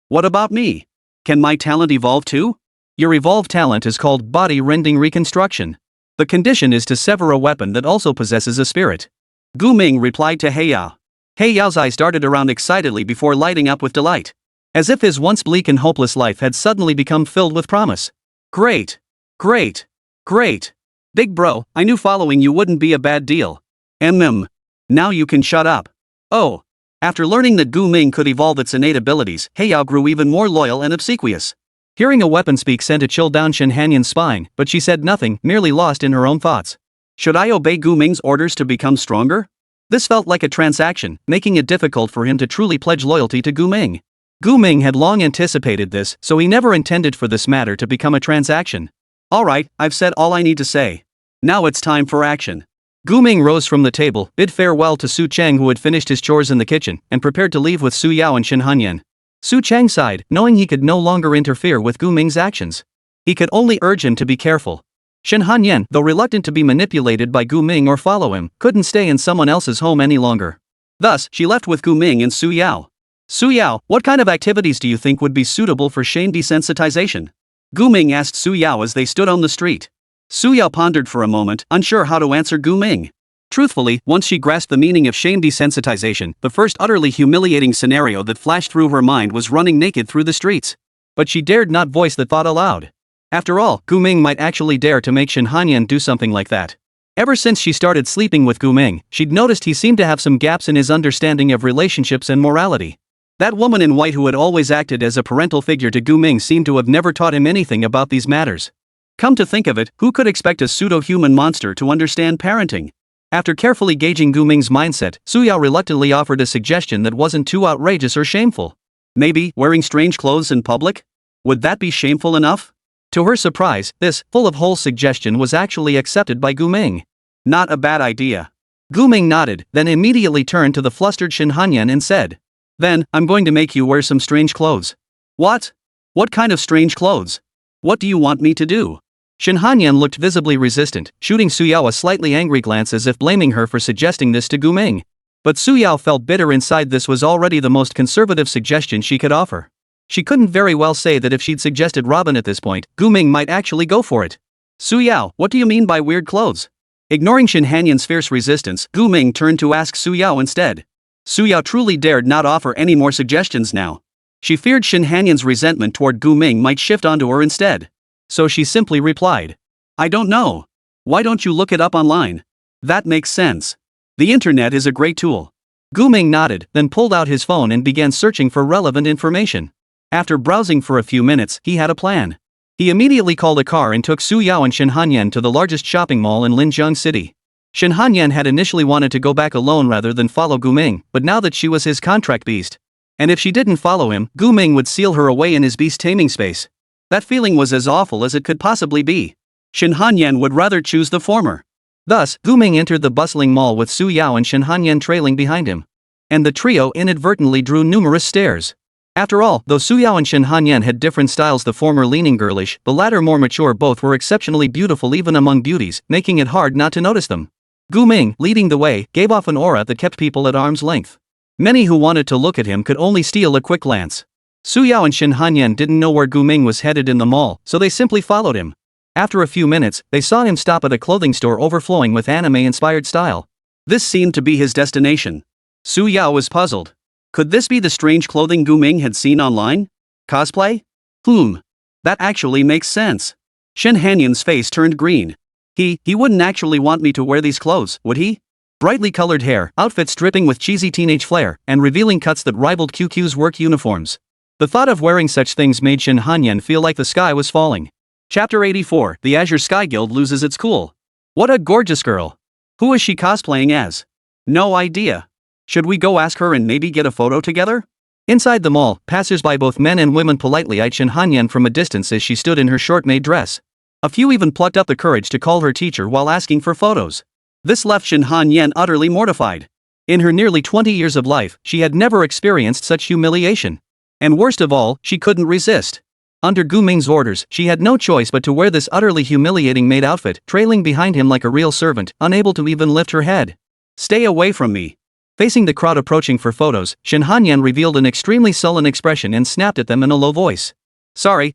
what about me? Can my talent evolve too?" Your evolved talent is called body-rending reconstruction. The condition is to sever a weapon that also possesses a spirit. Gu Ming replied to Yao. Yao's eyes darted around excitedly before lighting up with delight. As if his once bleak and hopeless life had suddenly become filled with promise. Great. Big bro, I knew following you wouldn't be a bad deal. Now you can shut up. Oh. After learning that Gu Ming could evolve its innate abilities, Yao grew even more loyal and obsequious. Hearing a weapon speak sent a chill down Shen Hanyan's spine, but she said nothing, merely lost in her own thoughts. Should I obey Gu Ming's orders to become stronger? This felt like a transaction, making it difficult for him to truly pledge loyalty to Gu Ming. Gu Ming had long anticipated this, so he never intended for this matter to become a transaction. Alright, I've said all I need to say. Now it's time for action. Gu Ming rose from the table, bid farewell to Su Cheng, who had finished his chores in the kitchen, and prepared to leave with Su Yao and Shin Hanyan. Su Cheng sighed, knowing he could no longer interfere with Gu Ming's actions. He could only urge him to be careful. Shin Hanyan, though reluctant to be manipulated by Gu Ming or follow him, couldn't stay in someone else's home any longer. Thus, she left with Gu Ming and Su Yao. Su Yao, what kind of activities do you think would be suitable for shame desensitization? Gu Ming asked Su Yao as they stood on the street. Su Yao pondered for a moment, unsure how to answer Gu Ming. Truthfully, once she grasped the meaning of shame desensitization, the first utterly humiliating scenario that flashed through her mind was running naked through the streets. But she dared not voice the thought aloud. After all, Gu Ming might actually dare to make Shin Hanyan do something like that. Ever since she started sleeping with Gu Ming, she'd noticed he seemed to have some gaps in his understanding of relationships and morality. That woman in white who had always acted as a parental figure to Gu Ming seemed to have never taught him anything about these matters. Come to think of it, who could expect a pseudo-human monster to understand parenting? After carefully gauging Gu Ming's mindset, Su Yao reluctantly offered a suggestion that wasn't too outrageous or shameful. Maybe, wearing strange clothes in public? Would that be shameful enough? To her surprise, this full-of-holes suggestion was actually accepted by Gu Ming. Not a bad idea. Gu Ming nodded, then immediately turned to the flustered Shin Hanyan and said, "Then, I'm going to make you wear some strange clothes." What? What kind of strange clothes? What do you want me to do? Shin Hanyan looked visibly resistant, shooting Su Yao a slightly angry glance as if blaming her for suggesting this to Gu Ming. But Su Yao felt bitter inside. This was already the most conservative suggestion she could offer. She couldn't very well say that if she'd suggested Robin at this point, Gu Ming might actually go for it. Su Yao, what do you mean by weird clothes? Ignoring Shin Hanyan's fierce resistance, Gu Ming turned to ask Su Yao instead. Su Yao truly dared not offer any more suggestions now. She feared Shin Hanyan's resentment toward Gu Ming might shift onto her instead. So she simply replied, "I don't know. Why don't you look it up online? That makes sense. The internet is a great tool." Gu Ming nodded, then pulled out his phone and began searching for relevant information. After browsing for a few minutes, he had a plan. He immediately called a car and took Su Yao and Shin Hanyan to the largest shopping mall in Linjiang City. Shin Hanyan had initially wanted to go back alone rather than follow Gu Ming, but now that she was his contract beast, and if she didn't follow him, Gu Ming would seal her away in his beast taming space. That feeling was as awful as it could possibly be. Shin Hanyan would rather choose the former. Thus, Gu Ming entered the bustling mall with Su Yao and Shin Hanyan trailing behind him. And the trio inadvertently drew numerous stares. After all, though Su Yao and Shin Hanyan had different styles, the former leaning girlish, the latter more mature, both were exceptionally beautiful even among beauties, making it hard not to notice them. Gu Ming, leading the way, gave off an aura that kept people at arm's length. Many who wanted to look at him could only steal a quick glance. Su Yao and Shin Hanyan didn't know where Gu Ming was headed in the mall, so they simply followed him. After a few minutes, they saw him stop at a clothing store overflowing with anime-inspired style. This seemed to be his destination. Su Yao was puzzled. Could this be the strange clothing Gu Ming had seen online? Cosplay? That actually makes sense. Shin Hanyan's face turned green. He wouldn't actually want me to wear these clothes, would he? Brightly colored hair, outfits dripping with cheesy teenage flair, and revealing cuts that rivaled QQ's work uniforms. The thought of wearing such things made Shin Hanyan feel like the sky was falling. Chapter 84, The Azure Sky Guild loses its cool. What a gorgeous girl. Who is she cosplaying as? No idea. Should we go ask her and maybe get a photo together? Inside the mall, passers-by both men and women politely eyed Shin Hanyan from a distance as she stood in her short-made dress. A few even plucked up the courage to call her teacher while asking for photos. This left Shin Hanyan utterly mortified. In her nearly 20 years of life, she had never experienced such humiliation. And worst of all, she couldn't resist. Under Gu Ming's orders, she had no choice but to wear this utterly humiliating maid outfit, trailing behind him like a real servant, unable to even lift her head. Stay away from me. Facing the crowd approaching for photos, Shin Hanyan revealed an extremely sullen expression and snapped at them in a low voice. Sorry.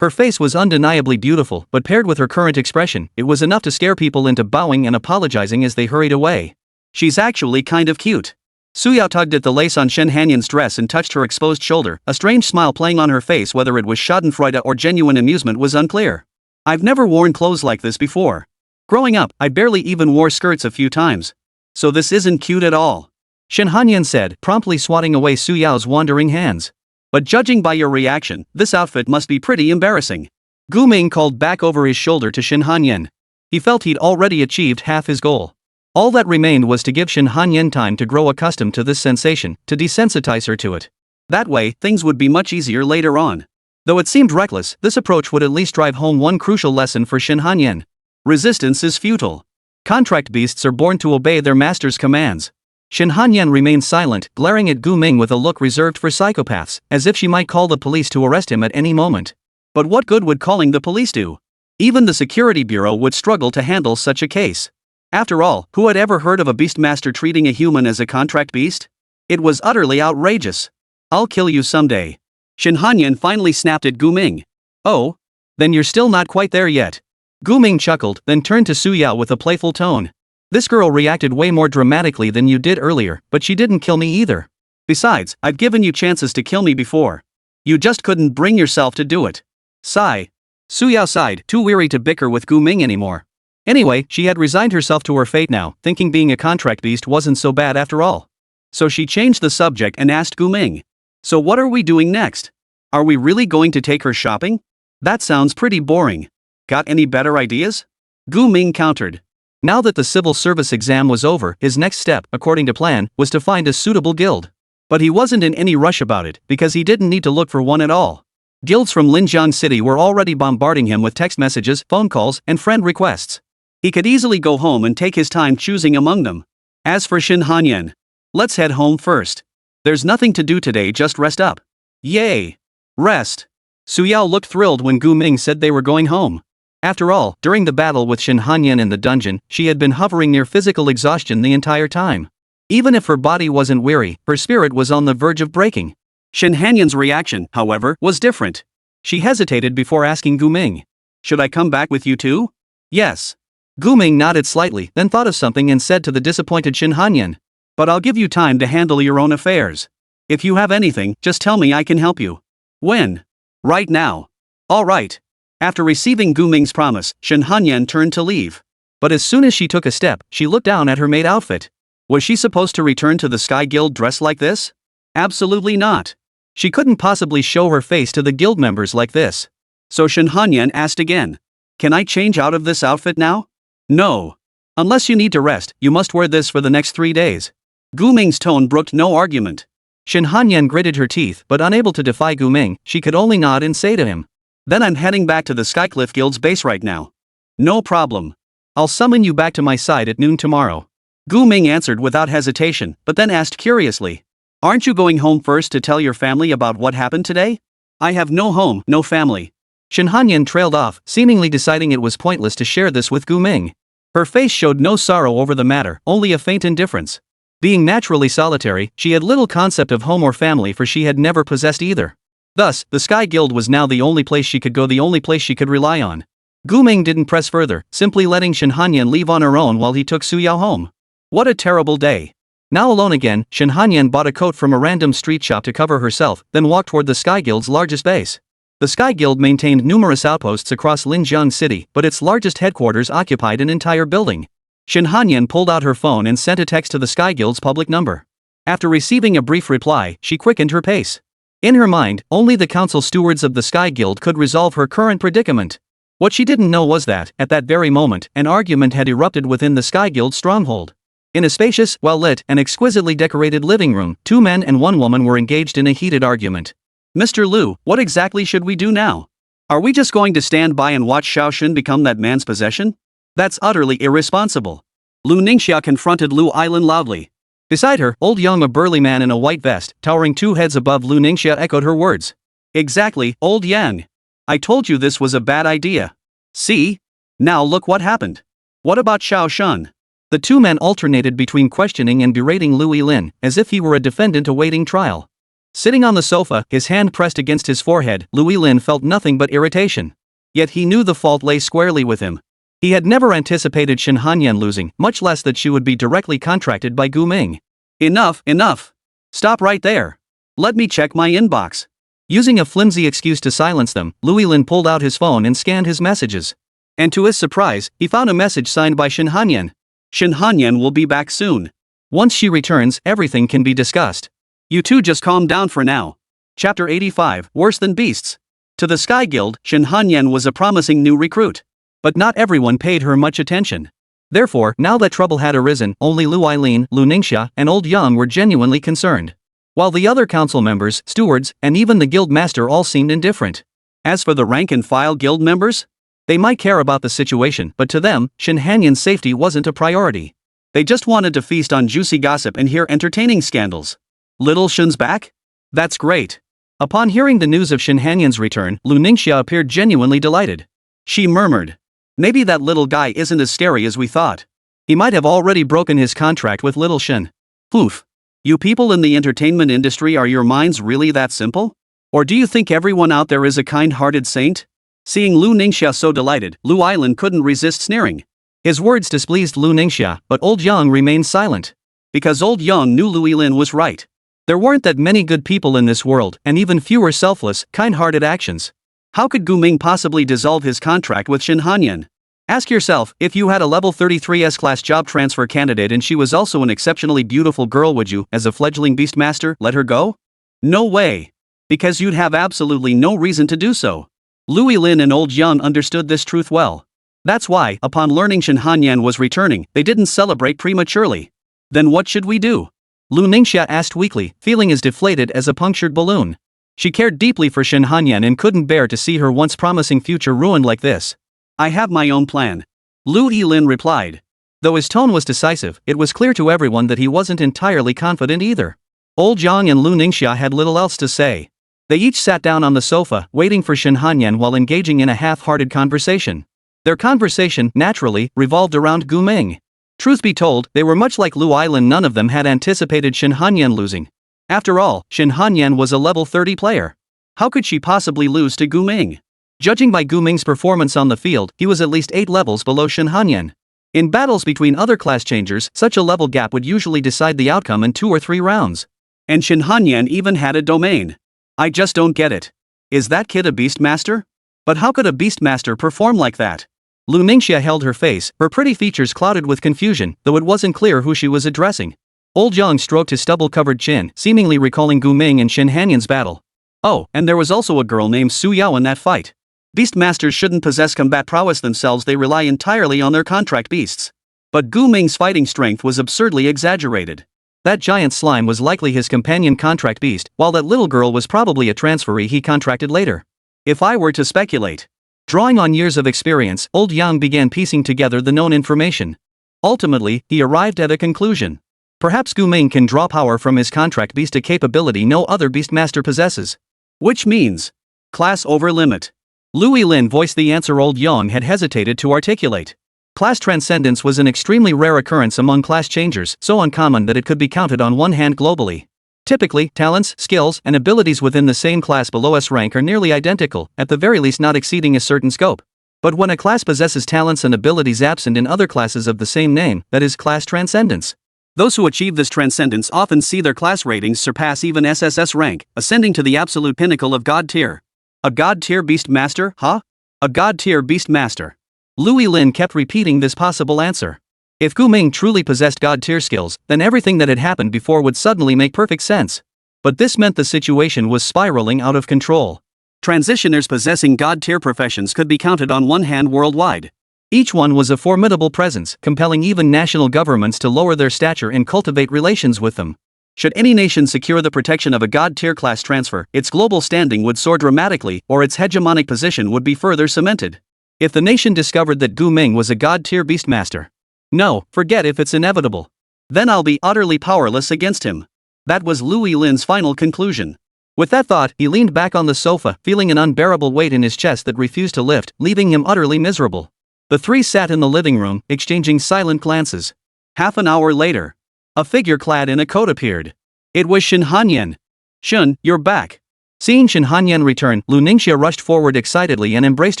Her face was undeniably beautiful, but paired with her current expression, it was enough to scare people into bowing and apologizing as they hurried away. She's actually kind of cute. Su Yao tugged at the lace on Shin Hanyan's dress and touched her exposed shoulder, a strange smile playing on her face. Whether it was schadenfreude or genuine amusement was unclear. I've never worn clothes like this before. Growing up, I barely even wore skirts a few times. So this isn't cute at all. Shin Hanyan said, promptly swatting away Su Yao's wandering hands. But judging by your reaction, this outfit must be pretty embarrassing. Gu Ming called back over his shoulder to Shin Hanyan. He felt he'd already achieved half his goal. All that remained was to give Shin Hanyan time to grow accustomed to this sensation, to desensitize her to it. That way, things would be much easier later on. Though it seemed reckless, this approach would at least drive home one crucial lesson for Shin Hanyan. Resistance is futile. Contract beasts are born to obey their master's commands. Shin Hanyan remained silent, glaring at Gu Ming with a look reserved for psychopaths, as if she might call the police to arrest him at any moment. But what good would calling the police do? Even the security bureau would struggle to handle such a case. After all, who had ever heard of a beastmaster treating a human as a contract beast? It was utterly outrageous. I'll kill you someday. Shin Hanyan finally snapped at Gu Ming. Oh? Then you're still not quite there yet. Gu Ming chuckled, then turned to Su Yao with a playful tone. This girl reacted way more dramatically than you did earlier, but she didn't kill me either. Besides, I've given you chances to kill me before. You just couldn't bring yourself to do it. Sigh. Su Yao sighed, too weary to bicker with Gu Ming anymore. Anyway, she had resigned herself to her fate now, thinking being a contract beast wasn't so bad after all. So she changed the subject and asked Gu Ming. So what are we doing next? Are we really going to take her shopping? That sounds pretty boring. Got any better ideas? Gu Ming countered. Now that the civil service exam was over, his next step, according to plan, was to find a suitable guild. But he wasn't in any rush about it, because he didn't need to look for one at all. Guilds from Linjiang City were already bombarding him with text messages, phone calls, and friend requests. He could easily go home and take his time choosing among them. As for Shin Hanyan, let's head home first. There's nothing to do today, just rest up. Yay! Rest. Su Yao looked thrilled when Gu Ming said they were going home. After all, during the battle with Shin Hanyan in the dungeon, she had been hovering near physical exhaustion the entire time. Even if her body wasn't weary, her spirit was on the verge of breaking. Shin Hanyan's reaction, however, was different. She hesitated before asking Gu Ming. Should I come back with you too? Yes. Gu Ming nodded slightly, then thought of something and said to the disappointed Shin Hanyan. But I'll give you time to handle your own affairs. If you have anything, just tell me, I can help you. When? Right now. All right. After receiving Gu Ming's promise, Shin Hanyan turned to leave. But as soon as she took a step, she looked down at her maid outfit. Was she supposed to return to the Sky Guild dressed like this? Absolutely not. She couldn't possibly show her face to the guild members like this. So Shin Hanyan asked again. Can I change out of this outfit now? No. Unless you need to rest, you must wear this for the next 3 days. Gu Ming's tone brooked no argument. Shin Hanyan gritted her teeth, but unable to defy Gu Ming, she could only nod and say to him. Then I'm heading back to the Skycliff Guild's base right now. No problem. I'll summon you back to my side at noon tomorrow. Gu Ming answered without hesitation, but then asked curiously. Aren't you going home first to tell your family about what happened today? I have no home, no family. Shin Hanyan trailed off, seemingly deciding it was pointless to share this with Gu Ming. Her face showed no sorrow over the matter, only a faint indifference. Being naturally solitary, she had little concept of home or family, for she had never possessed either. Thus, the Sky Guild was now the only place she could go, the only place she could rely on. Gu Ming didn't press further, simply letting Shin Hanyan leave on her own while he took Su Yao home. What a terrible day. Now alone again, Shin Hanyan bought a coat from a random street shop to cover herself, then walked toward the Sky Guild's largest base. The Sky Guild maintained numerous outposts across Linjiang City, but its largest headquarters occupied an entire building. Shin Hanyan pulled out her phone and sent a text to the Sky Guild's public number. After receiving a brief reply, she quickened her pace. In her mind, only the council stewards of the Sky Guild could resolve her current predicament. What she didn't know was that, at that very moment, an argument had erupted within the Sky Guild stronghold. In a spacious, well-lit, and exquisitely decorated living room, 2 men and 1 woman were engaged in a heated argument. Mr. Liu, what exactly should we do now? Are we just going to stand by and watch Xiao Shun become that man's possession? That's utterly irresponsible. Lu Ningxia confronted Lu Ailan loudly. Beside her, old Young, a burly man in a white vest, towering 2 heads above Lu Ningxia, echoed her words. Exactly, old Yang. I told you this was a bad idea. See? Now look what happened. What about Xiao Shun? The 2 men alternated between questioning and berating Lu Yilin, as if he were a defendant awaiting trial. Sitting on the sofa, his hand pressed against his forehead, Lu Yilin felt nothing but irritation. Yet he knew the fault lay squarely with him. He had never anticipated Shin Hanyan losing, much less that she would be directly contracted by Gu Ming. Enough, enough. Stop right there. Let me check my inbox. Using a flimsy excuse to silence them, Lu Yilin pulled out his phone and scanned his messages. And to his surprise, he found a message signed by Shin Hanyan. Shin Hanyan will be back soon. Once she returns, everything can be discussed. You two just calm down for now. Chapter 85, Worse Than Beasts. To the Sky Guild, Shin Hanyan was a promising new recruit. But not everyone paid her much attention. Therefore, now that trouble had arisen, only Lu Aileen, Lu Ningxia, and Old Yang were genuinely concerned. while the other council members, stewards, and even the guild master all seemed indifferent. As for the rank-and-file guild members, they might care about the situation, but to them, Shin Hanyan's safety wasn't a priority. They just wanted to feast on juicy gossip and hear entertaining scandals. Little Shin's back? That's great. Upon hearing the news of Shin Hanyan's return, Lu Ningxia appeared genuinely delighted. She murmured. Maybe that little guy isn't as scary as we thought. He might have already broken his contract with little Shin. Poof. You people in the entertainment industry, are your minds really that simple? Or do you think everyone out there is a kind-hearted saint? Seeing Lu Ningxia so delighted, Lu Island couldn't resist sneering. His words displeased Lu Ningxia, but old Yang remained silent. Because old Yang knew Lu Yilin was right. There weren't that many good people in this world, and even fewer selfless, kind-hearted actions. How could Gu Ming possibly dissolve his contract with Shin Hanyan? Ask yourself, if you had a level 33 S-class job transfer candidate and she was also an exceptionally beautiful girl, would you, as a fledgling Beastmaster, let her go? No way. Because you'd have absolutely no reason to do so. Lu Yilin and old Yang understood this truth well. That's why, upon learning Shin Hanyan was returning, they didn't celebrate prematurely. Then what should we do? Lu Ningxia asked weakly, feeling as deflated as a punctured balloon. She cared deeply for Shin Hanyan and couldn't bear to see her once promising future ruined like this. I have my own plan. Lu Yilin replied. Though his tone was decisive, it was clear to everyone that he wasn't entirely confident either. Old Yang and Lu Ningxia had little else to say. They each sat down on the sofa, waiting for Shin Hanyan while engaging in a half-hearted conversation. Their conversation, naturally, revolved around Gu Ming. Truth be told, they were much like Lu Island. None of them had anticipated Shin Hanyan losing. After all, Shin Hanyan was a level 30 player. How could she possibly lose to Gu Ming? Judging by Gu Ming's performance on the field, he was at least 8 levels below Shin Hanyan. In battles between other class changers, such a level gap would usually decide the outcome in 2 or 3 rounds. And Shin Hanyan even had a domain. I just don't get it. Is that kid a Beastmaster? But how could a Beastmaster perform like that? Lu Ningxia held her face, her pretty features clouded with confusion, though it wasn't clear who she was addressing. Old Yang stroked his stubble-covered chin, seemingly recalling Gu Ming and Shin Hanyan's battle. Oh, and there was also a girl named Su Yao in that fight. Beastmasters shouldn't possess combat prowess themselves, they rely entirely on their contract beasts. But Gu Ming's fighting strength was absurdly exaggerated. That giant slime was likely his companion contract beast, while that little girl was probably a transferee he contracted later. If I were to speculate. Drawing on years of experience, old Yang began piecing together the known information. Ultimately, he arrived at a conclusion. Perhaps Gu Ming can draw power from his contract beast, a capability no other Beastmaster possesses. Which means class over limit. Lu Yilin voiced the answer old Yang had hesitated to articulate. Class transcendence was an extremely rare occurrence among class changers, so uncommon that it could be counted on one hand globally. Typically, talents, skills, and abilities within the same class below S rank are nearly identical, at the very least not exceeding a certain scope. But when a class possesses talents and abilities absent in other classes of the same name, that is class transcendence. Those who achieve this transcendence often see their class ratings surpass even SSS rank, ascending to the absolute pinnacle of God tier. A God tier Beastmaster, huh? A God tier Beastmaster. Lu Yilin kept repeating this possible answer. If Gu Ming truly possessed God tier skills, then everything that had happened before would suddenly make perfect sense. But this meant the situation was spiraling out of control. Transitioners possessing God tier professions could be counted on one hand worldwide. Each one was a formidable presence, compelling even national governments to lower their stature and cultivate relations with them. Should any nation secure the protection of a God tier class transfer, its global standing would soar dramatically, or its hegemonic position would be further cemented. If the nation discovered that Gu Ming was a God tier Beastmaster. No, forget if it's inevitable. Then I'll be utterly powerless against him. That was Lu Yilin's final conclusion. With that thought, he leaned back on the sofa, feeling an unbearable weight in his chest that refused to lift, leaving him utterly miserable. The three sat in the living room, exchanging silent glances. Half an hour later, a figure clad in a coat appeared. It was Shin Hanyan. Shun, you're back. Seeing Shin Hanyan return, Lu Ningxia rushed forward excitedly and embraced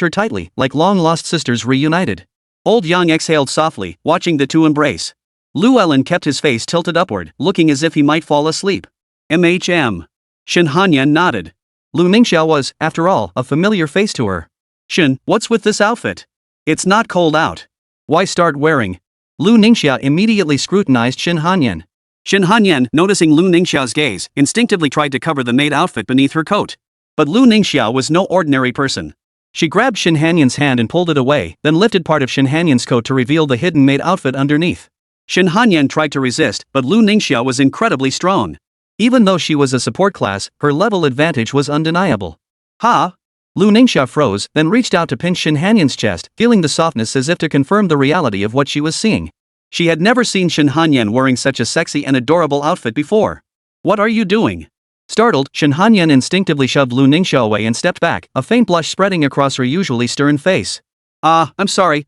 her tightly, like long-lost sisters reunited. Old Yang exhaled softly, watching the two embrace. Lu Ellen kept his face tilted upward, looking as if he might fall asleep. MHM. Shin Hanyan nodded. Lu Ningxia was, after all, a familiar face to her. Shin, what's with this outfit? It's not cold out. Why start wearing? Lu Ningxia immediately scrutinized Shin Hanyan. Shin Hanyan, noticing Lu Ningxia's gaze, instinctively tried to cover the maid outfit beneath her coat. But Lu Ningxia was no ordinary person. She grabbed Shin Hanyan's hand and pulled it away, then lifted part of Shin Hanyan's coat to reveal the hidden maid outfit underneath. Shin Hanyan tried to resist, but Lu Ningxia was incredibly strong. Even though she was a support class, her level advantage was undeniable. Ha! Lu Ningxia froze, then reached out to pinch Shin Hanyan's chest, feeling the softness as if to confirm the reality of what she was seeing. She had never seen Shin Hanyan wearing such a sexy and adorable outfit before. What are you doing? Startled, Shin Hanyan instinctively shoved Lu Ningxia away and stepped back, a faint blush spreading across her usually stern face. I'm sorry.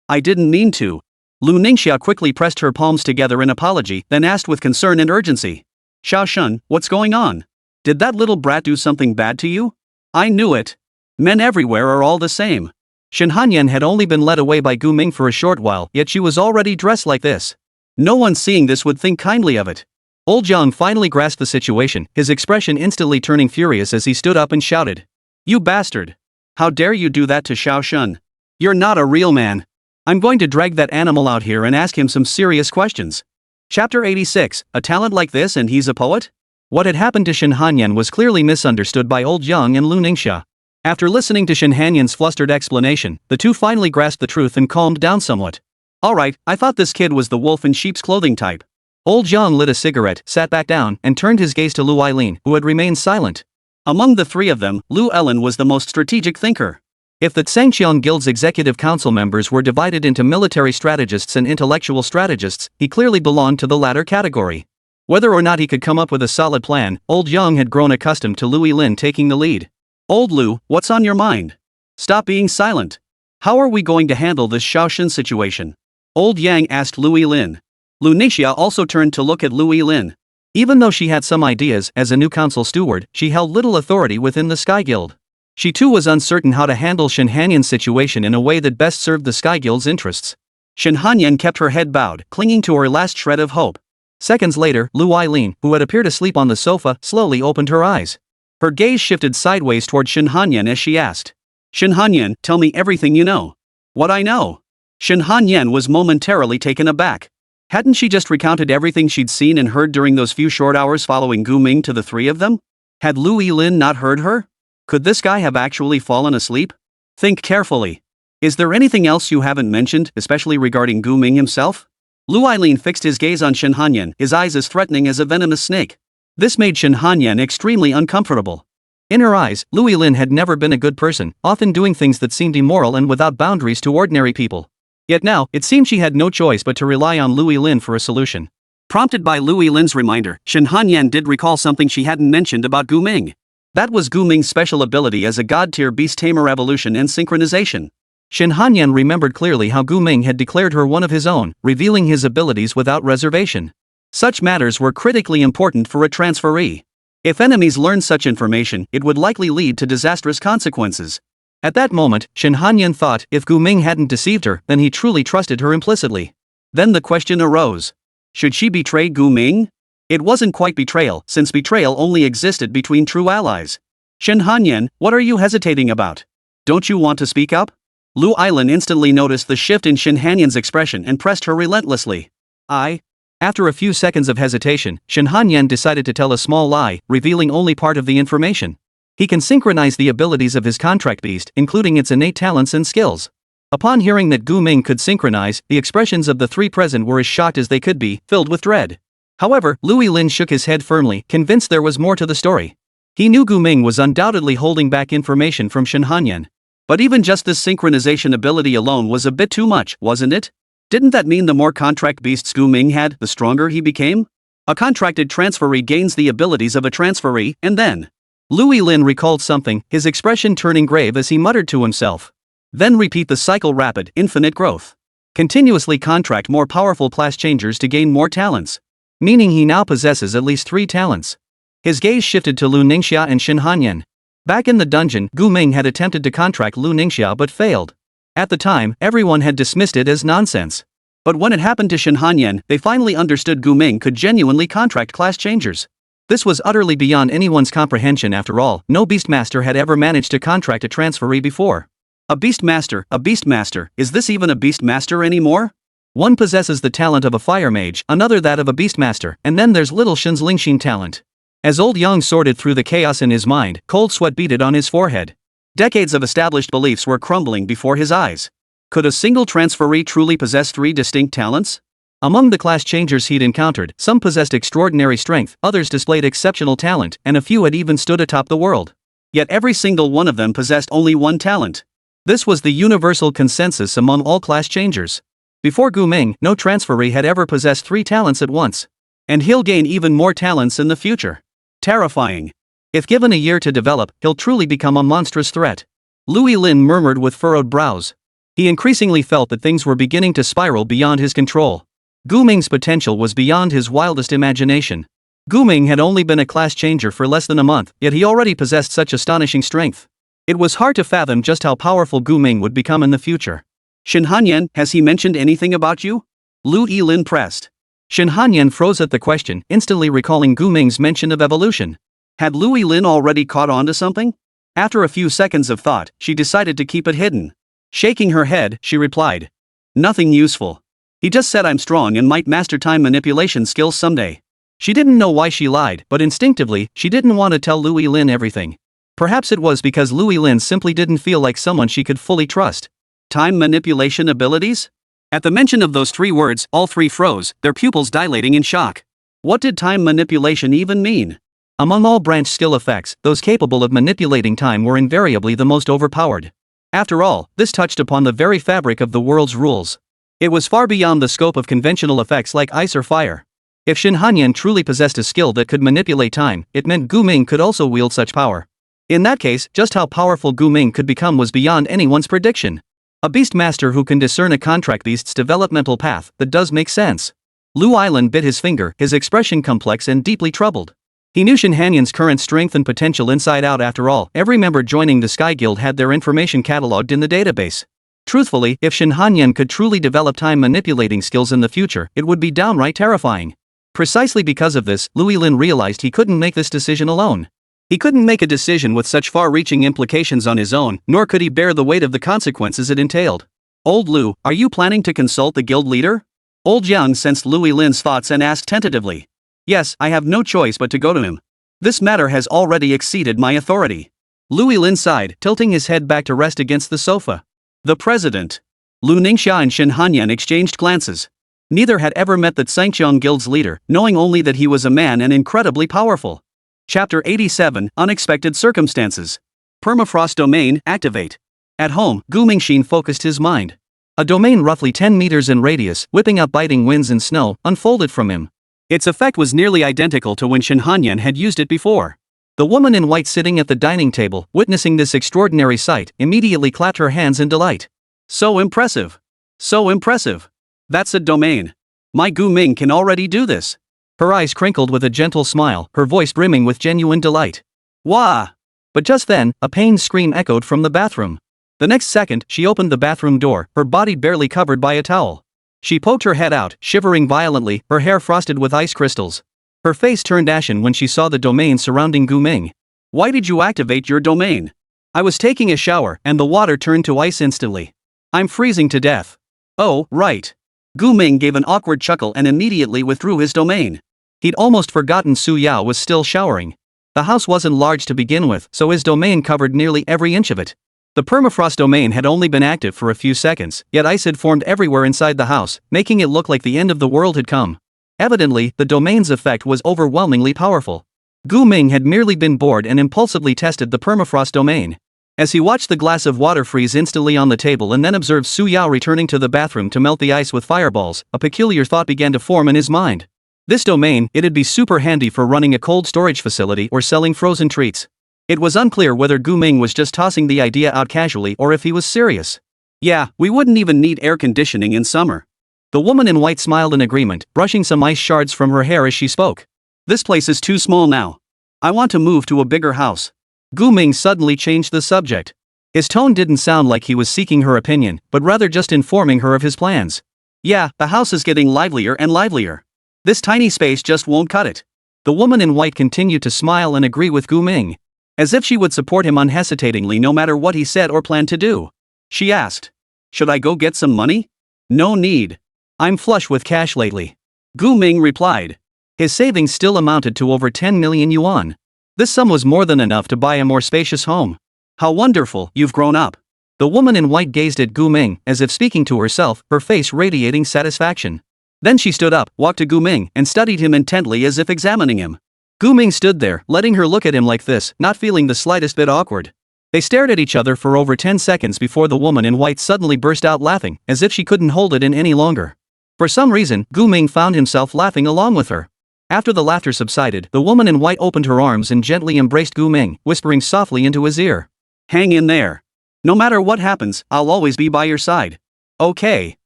I didn't mean to. Lu Ningxia quickly pressed her palms together in apology, then asked with concern and urgency. Xiao Shun, what's going on? Did that little brat do something bad to you? I knew it. Men everywhere are all the same. Shin Hanyan had only been led away by Gu Ming for a short while, yet she was already dressed like this. No one seeing this would think kindly of it. Old Jiang finally grasped the situation, his expression instantly turning furious as he stood up and shouted. You bastard! How dare you do that to Xiao Shun? You're not a real man. I'm going to drag that animal out here and ask him some serious questions. Chapter 86, a talent like this and he's a poet? What had happened to Shin Hanyan was clearly misunderstood by Old Jiang and Lu Ningxia. After listening to Shin Hanyan's flustered explanation, the two finally grasped the truth and calmed down somewhat. Alright, I thought this kid was the wolf in sheep's clothing type. Old Jiang lit a cigarette, sat back down, and turned his gaze to Lu Eileen, who had remained silent. Among the three of them, Lu Ellen was the most strategic thinker. If the Tsangqiang Guild's executive council members were divided into military strategists and intellectual strategists, he clearly belonged to the latter category. Whether or not he could come up with a solid plan, Old Jiang had grown accustomed to Lu Eileen taking the lead. Old Lu, what's on your mind? Stop being silent. How are we going to handle this Xiao Shun situation? Old Yang asked Lu Eileen. Lu Ningxia also turned to look at Lu Eileen. Even though she had some ideas, as a new council steward, she held little authority within the Sky Guild. She too was uncertain how to handle Shin Hanyan's situation in a way that best served the Sky Guild's interests. Shin Hanyan kept her head bowed, clinging to her last shred of hope. Seconds later, Lu Eileen, who had appeared asleep on the sofa, slowly opened her eyes. Her gaze shifted sideways toward Shin Hanyan as she asked. Shin Hanyan, tell me everything you know. What I know. Shin Hanyan was momentarily taken aback. Hadn't she just recounted everything she'd seen and heard during those few short hours following Gu Ming to the three of them? Had Lu Eileen not heard her? Could this guy have actually fallen asleep? Think carefully. Is there anything else you haven't mentioned, especially regarding Gu Ming himself? Lu Eileen fixed his gaze on Shin Hanyan, his eyes as threatening as a venomous snake. This made Shin Hanyan extremely uncomfortable. In her eyes, Lu Eileen had never been a good person, often doing things that seemed immoral and without boundaries to ordinary people. Yet now, it seemed she had no choice but to rely on Lu Eileen for a solution. Prompted by Lu Eilin's reminder, Shin Hanyan did recall something she hadn't mentioned about Gu Ming. That was Gu Ming's special ability as a god-tier beast tamer evolution and synchronization. Shin Hanyan remembered clearly how Gu Ming had declared her one of his own, revealing his abilities without reservation. Such matters were critically important for a transferee. If enemies learned such information, it would likely lead to disastrous consequences. At that moment, Shin Hanyan thought if Gu Ming hadn't deceived her, then he truly trusted her implicitly. Then the question arose. Should she betray Gu Ming? It wasn't quite betrayal, since betrayal only existed between true allies. Shin Hanyan, what are you hesitating about? Don't you want to speak up? Lu Eileen instantly noticed the shift in Shin Hanyan's expression and pressed her relentlessly. After a few seconds of hesitation, Shin Hanyan decided to tell a small lie, revealing only part of the information. He can synchronize the abilities of his contract beast, including its innate talents and skills. Upon hearing that Gu Ming could synchronize, the expressions of the three present were as shocked as they could be, filled with dread. However, Lu Eileen shook his head firmly, convinced there was more to the story. He knew Gu Ming was undoubtedly holding back information from Shin Hanyan. But even just this synchronization ability alone was a bit too much, wasn't it? Didn't that mean the more contract beasts Gu Ming had, the stronger he became? A contracted transferee gains the abilities of a transferee, and then... Lu Eileen recalled something, his expression turning grave as he muttered to himself. Then repeat the cycle: rapid, infinite growth. Continuously contract more powerful class changers to gain more talents. Meaning he now possesses at least 3 talents. His gaze shifted to Lu Ningxia and Shin Hanyan. Back in the dungeon, Gu Ming had attempted to contract Lu Ningxia but failed. At the time, everyone had dismissed it as nonsense. But when it happened to Shin Hanyan, they finally understood Gu Ming could genuinely contract class changers. This was utterly beyond anyone's comprehension. After all, no Beastmaster had ever managed to contract a transferee before. A Beastmaster, is this even a Beastmaster anymore? One possesses the talent of a fire mage, another that of a Beastmaster, and then there's little Shin's Lingxin talent. As Old Yang sorted through the chaos in his mind, cold sweat beaded on his forehead. Decades of established beliefs were crumbling before his eyes. Could a single transferee truly possess 3 distinct talents? Among the class changers he'd encountered, some possessed extraordinary strength, others displayed exceptional talent, and a few had even stood atop the world. Yet every single one of them possessed only one talent. This was the universal consensus among all class changers. Before Gu Ming, no transferee had ever possessed 3 talents at once. And he'll gain even more talents in the future. Terrifying. If given a year to develop, he'll truly become a monstrous threat. Louis Lin murmured with furrowed brows. He increasingly felt that things were beginning to spiral beyond his control. Gu Ming's potential was beyond his wildest imagination. Gu Ming had only been a class changer for less than a month, yet he already possessed such astonishing strength. It was hard to fathom just how powerful Gu Ming would become in the future. Shin Hanyan, has he mentioned anything about you? Lu Yilin pressed. Shin Hanyan froze at the question, instantly recalling Gu Ming's mention of evolution. Had Lu Yilin already caught on to something? After a few seconds of thought, she decided to keep it hidden. Shaking her head, she replied. Nothing useful. He just said I'm strong and might master time manipulation skills someday. She didn't know why she lied, but instinctively, she didn't want to tell Lu Yilin everything. Perhaps it was because Lu Yilin simply didn't feel like someone she could fully trust. Time manipulation abilities? At the mention of those 3 words, all 3 froze, their pupils dilating in shock. What did time manipulation even mean? Among all branch skill effects, those capable of manipulating time were invariably the most overpowered. After all, this touched upon the very fabric of the world's rules. It was far beyond the scope of conventional effects like ice or fire. If Shin Hanyan truly possessed a skill that could manipulate time, it meant Gu Ming could also wield such power. In that case, just how powerful Gu Ming could become was beyond anyone's prediction. A beastmaster who can discern a contract beast's developmental path, that does make sense. Lu Island bit his finger, his expression complex and deeply troubled. He knew Shin Hanyan's current strength and potential inside out. After all, every member joining the Sky Guild had their information catalogued in the database. Truthfully, if Shin Hanyan could truly develop time manipulating skills in the future, it would be downright terrifying. Precisely because of this, Lu Yilin realized he couldn't make this decision alone. He couldn't make a decision with such far-reaching implications on his own, nor could he bear the weight of the consequences it entailed. Old Lu, are you planning to consult the guild leader? Old Jiang sensed Lu Yilin's thoughts and asked tentatively. Yes, I have no choice but to go to him. This matter has already exceeded my authority. Lu Yilin sighed, tilting his head back to rest against the sofa. The president. Lu Ningxia and Shin Hanyan exchanged glances. Neither had ever met the Sangqiang Guild's leader, knowing only that he was a man and incredibly powerful. Chapter 87, Unexpected Circumstances. Permafrost Domain, activate. At home, Gu Mingxin focused his mind. A domain roughly 10 meters in radius, whipping up biting winds and snow, unfolded from him. Its effect was nearly identical to when Shin Hanyan had used it before. The woman in white sitting at the dining table, witnessing this extraordinary sight, immediately clapped her hands in delight. So impressive. So impressive. That's a domain. My Gu Ming can already do this. Her eyes crinkled with a gentle smile, her voice brimming with genuine delight. Wah! But just then, a pained scream echoed from the bathroom. The next second, she opened the bathroom door, her body barely covered by a towel. She poked her head out, shivering violently, her hair frosted with ice crystals. Her face turned ashen when she saw the domain surrounding Gu Ming. Why did you activate your domain? I was taking a shower, and the water turned to ice instantly. I'm freezing to death. Oh, right. Gu Ming gave an awkward chuckle and immediately withdrew his domain. He'd almost forgotten Su Yao was still showering. The house wasn't large to begin with, so his domain covered nearly every inch of it. The permafrost domain had only been active for a few seconds, yet ice had formed everywhere inside the house, making it look like the end of the world had come. Evidently, the domain's effect was overwhelmingly powerful. Gu Ming had merely been bored and impulsively tested the permafrost domain. As he watched the glass of water freeze instantly on the table and then observed Su Yao returning to the bathroom to melt the ice with fireballs, a peculiar thought began to form in his mind. This domain, it'd be super handy for running a cold storage facility or selling frozen treats. It was unclear whether Gu Ming was just tossing the idea out casually or if he was serious. Yeah, we wouldn't even need air conditioning in summer. The woman in white smiled in agreement, brushing some ice shards from her hair as she spoke. This place is too small now. I want to move to a bigger house. Gu Ming suddenly changed the subject. His tone didn't sound like he was seeking her opinion, but rather just informing her of his plans. Yeah, the house is getting livelier and livelier. This tiny space just won't cut it. The woman in white continued to smile and agree with Gu Ming. As if she would support him unhesitatingly no matter what he said or planned to do. She asked. Should I go get some money? No need. I'm flush with cash lately. Gu Ming replied. His savings still amounted to over 10 million yuan. This sum was more than enough to buy a more spacious home. How wonderful, you've grown up. The woman in white gazed at Gu Ming, as if speaking to herself, her face radiating satisfaction. Then she stood up, walked to Guming, and studied him intently as if examining him. Guming stood there, letting her look at him like this, not feeling the slightest bit awkward. They stared at each other for over 10 seconds before the woman in white suddenly burst out laughing, as if she couldn't hold it in any longer. For some reason, Guming found himself laughing along with her. After the laughter subsided, the woman in white opened her arms and gently embraced Guming, whispering softly into his ear. "Hang in there. No matter what happens, I'll always be by your side. Okay."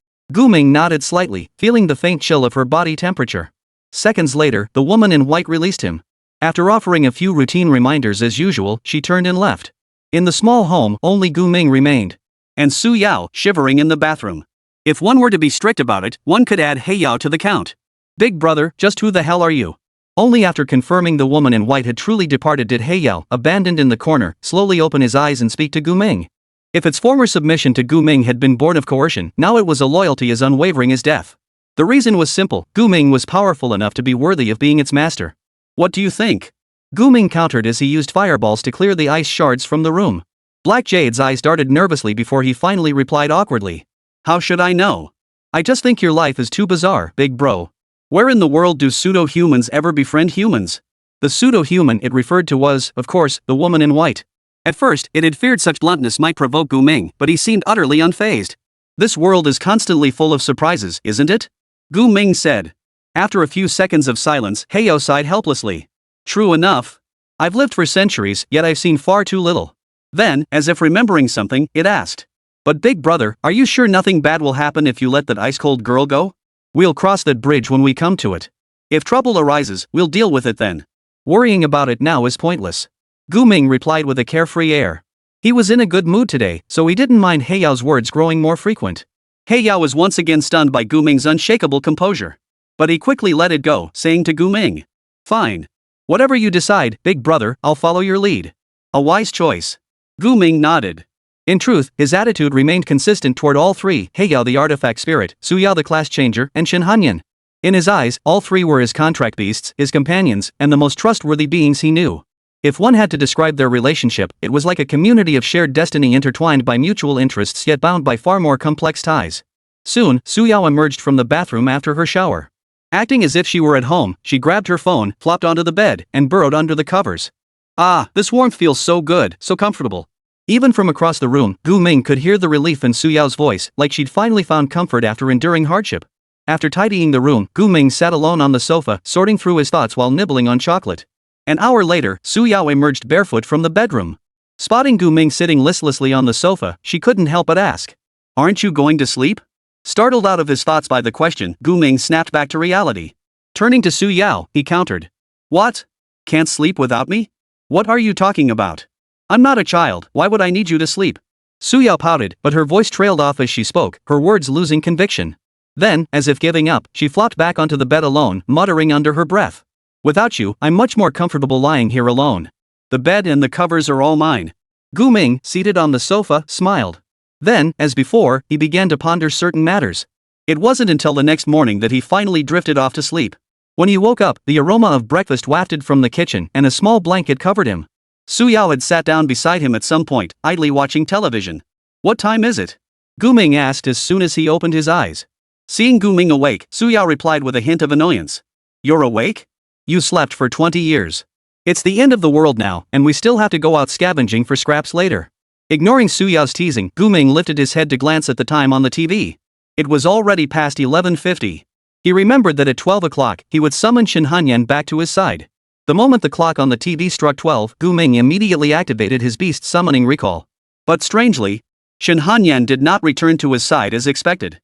Guming nodded slightly, feeling the faint chill of her body temperature. Seconds later, the woman in white released him. After offering a few routine reminders as usual, she turned and left. In the small home, only Guming remained. And Su Yao, shivering in the bathroom. If one were to be strict about it, one could add Hey Yao to the count. "Big brother, just who the hell are you?" Only after confirming the woman in white had truly departed did Hey Yao, abandoned in the corner, slowly open his eyes and speak to Guming. If its former submission to Guming had been born of coercion, now it was a loyalty as unwavering as death. The reason was simple: Guming was powerful enough to be worthy of being its master. "What do you think?" Guming countered as he used fireballs to clear the ice shards from the room. Black Jade's eyes darted nervously before he finally replied awkwardly. "How should I know? I just think your life is too bizarre, big bro. Where in the world do pseudo-humans ever befriend humans?" The pseudo-human it referred to was, of course, the woman in white. At first, it had feared such bluntness might provoke Guming, but he seemed utterly unfazed. "This world is constantly full of surprises, isn't it?" Guming said. After a few seconds of silence, Heyo sighed helplessly. "True enough. I've lived for centuries, yet I've seen far too little." Then, as if remembering something, it asked. "But big brother, are you sure nothing bad will happen if you let that ice-cold girl go?" "We'll cross that bridge when we come to it. If trouble arises, we'll deal with it then. Worrying about it now is pointless." Guming replied with a carefree air. He was in a good mood today, so he didn't mind Heyao's words growing more frequent. Heiyao was once again stunned by Guming's unshakable composure. But he quickly let it go, saying to Guming, "Fine. Whatever you decide, big brother, I'll follow your lead." A wise choice. Guming nodded. In truth, his attitude remained consistent toward all three: Heiyao the artifact spirit, Su Yao the class changer, and Shin Hanyan. In his eyes, all three were his contract beasts, his companions, and the most trustworthy beings he knew. If one had to describe their relationship, it was like a community of shared destiny intertwined by mutual interests yet bound by far more complex ties. Soon, Su Yao emerged from the bathroom after her shower. Acting as if she were at home, she grabbed her phone, flopped onto the bed, and burrowed under the covers. "Ah, this warmth feels so good, so comfortable." Even from across the room, Guming could hear the relief in Su Yao's voice, like she'd finally found comfort after enduring hardship. After tidying the room, Guming sat alone on the sofa, sorting through his thoughts while nibbling on chocolate. An hour later, Su Yao emerged barefoot from the bedroom. Spotting Guming sitting listlessly on the sofa, she couldn't help but ask, "Aren't you going to sleep?" Startled out of his thoughts by the question, Guming snapped back to reality. Turning to Su Yao, he countered. "What? Can't sleep without me? What are you talking about? I'm not a child, why would I need you to sleep?" Su Yao pouted, but her voice trailed off as she spoke, her words losing conviction. Then, as if giving up, she flopped back onto the bed alone, muttering under her breath. "Without you, I'm much more comfortable lying here alone. The bed and the covers are all mine." Guming, seated on the sofa, smiled. Then, as before, he began to ponder certain matters. It wasn't until the next morning that he finally drifted off to sleep. When he woke up, the aroma of breakfast wafted from the kitchen and a small blanket covered him. Su Yao had sat down beside him at some point, idly watching television. "What time is it?" Guming asked as soon as he opened his eyes. Seeing Guming awake, Su Yao replied with a hint of annoyance. "You're awake? You slept for 20 years. It's the end of the world now, and we still have to go out scavenging for scraps later." Ignoring Su Yao's teasing, Guming lifted his head to glance at the time on the TV. It was already past 11:50. He remembered that at 12 o'clock, he would summon Shin Hanyan back to his side. The moment the clock on the TV struck 12, Guming immediately activated his beast summoning recall. But strangely, Shin Hanyan did not return to his side as expected.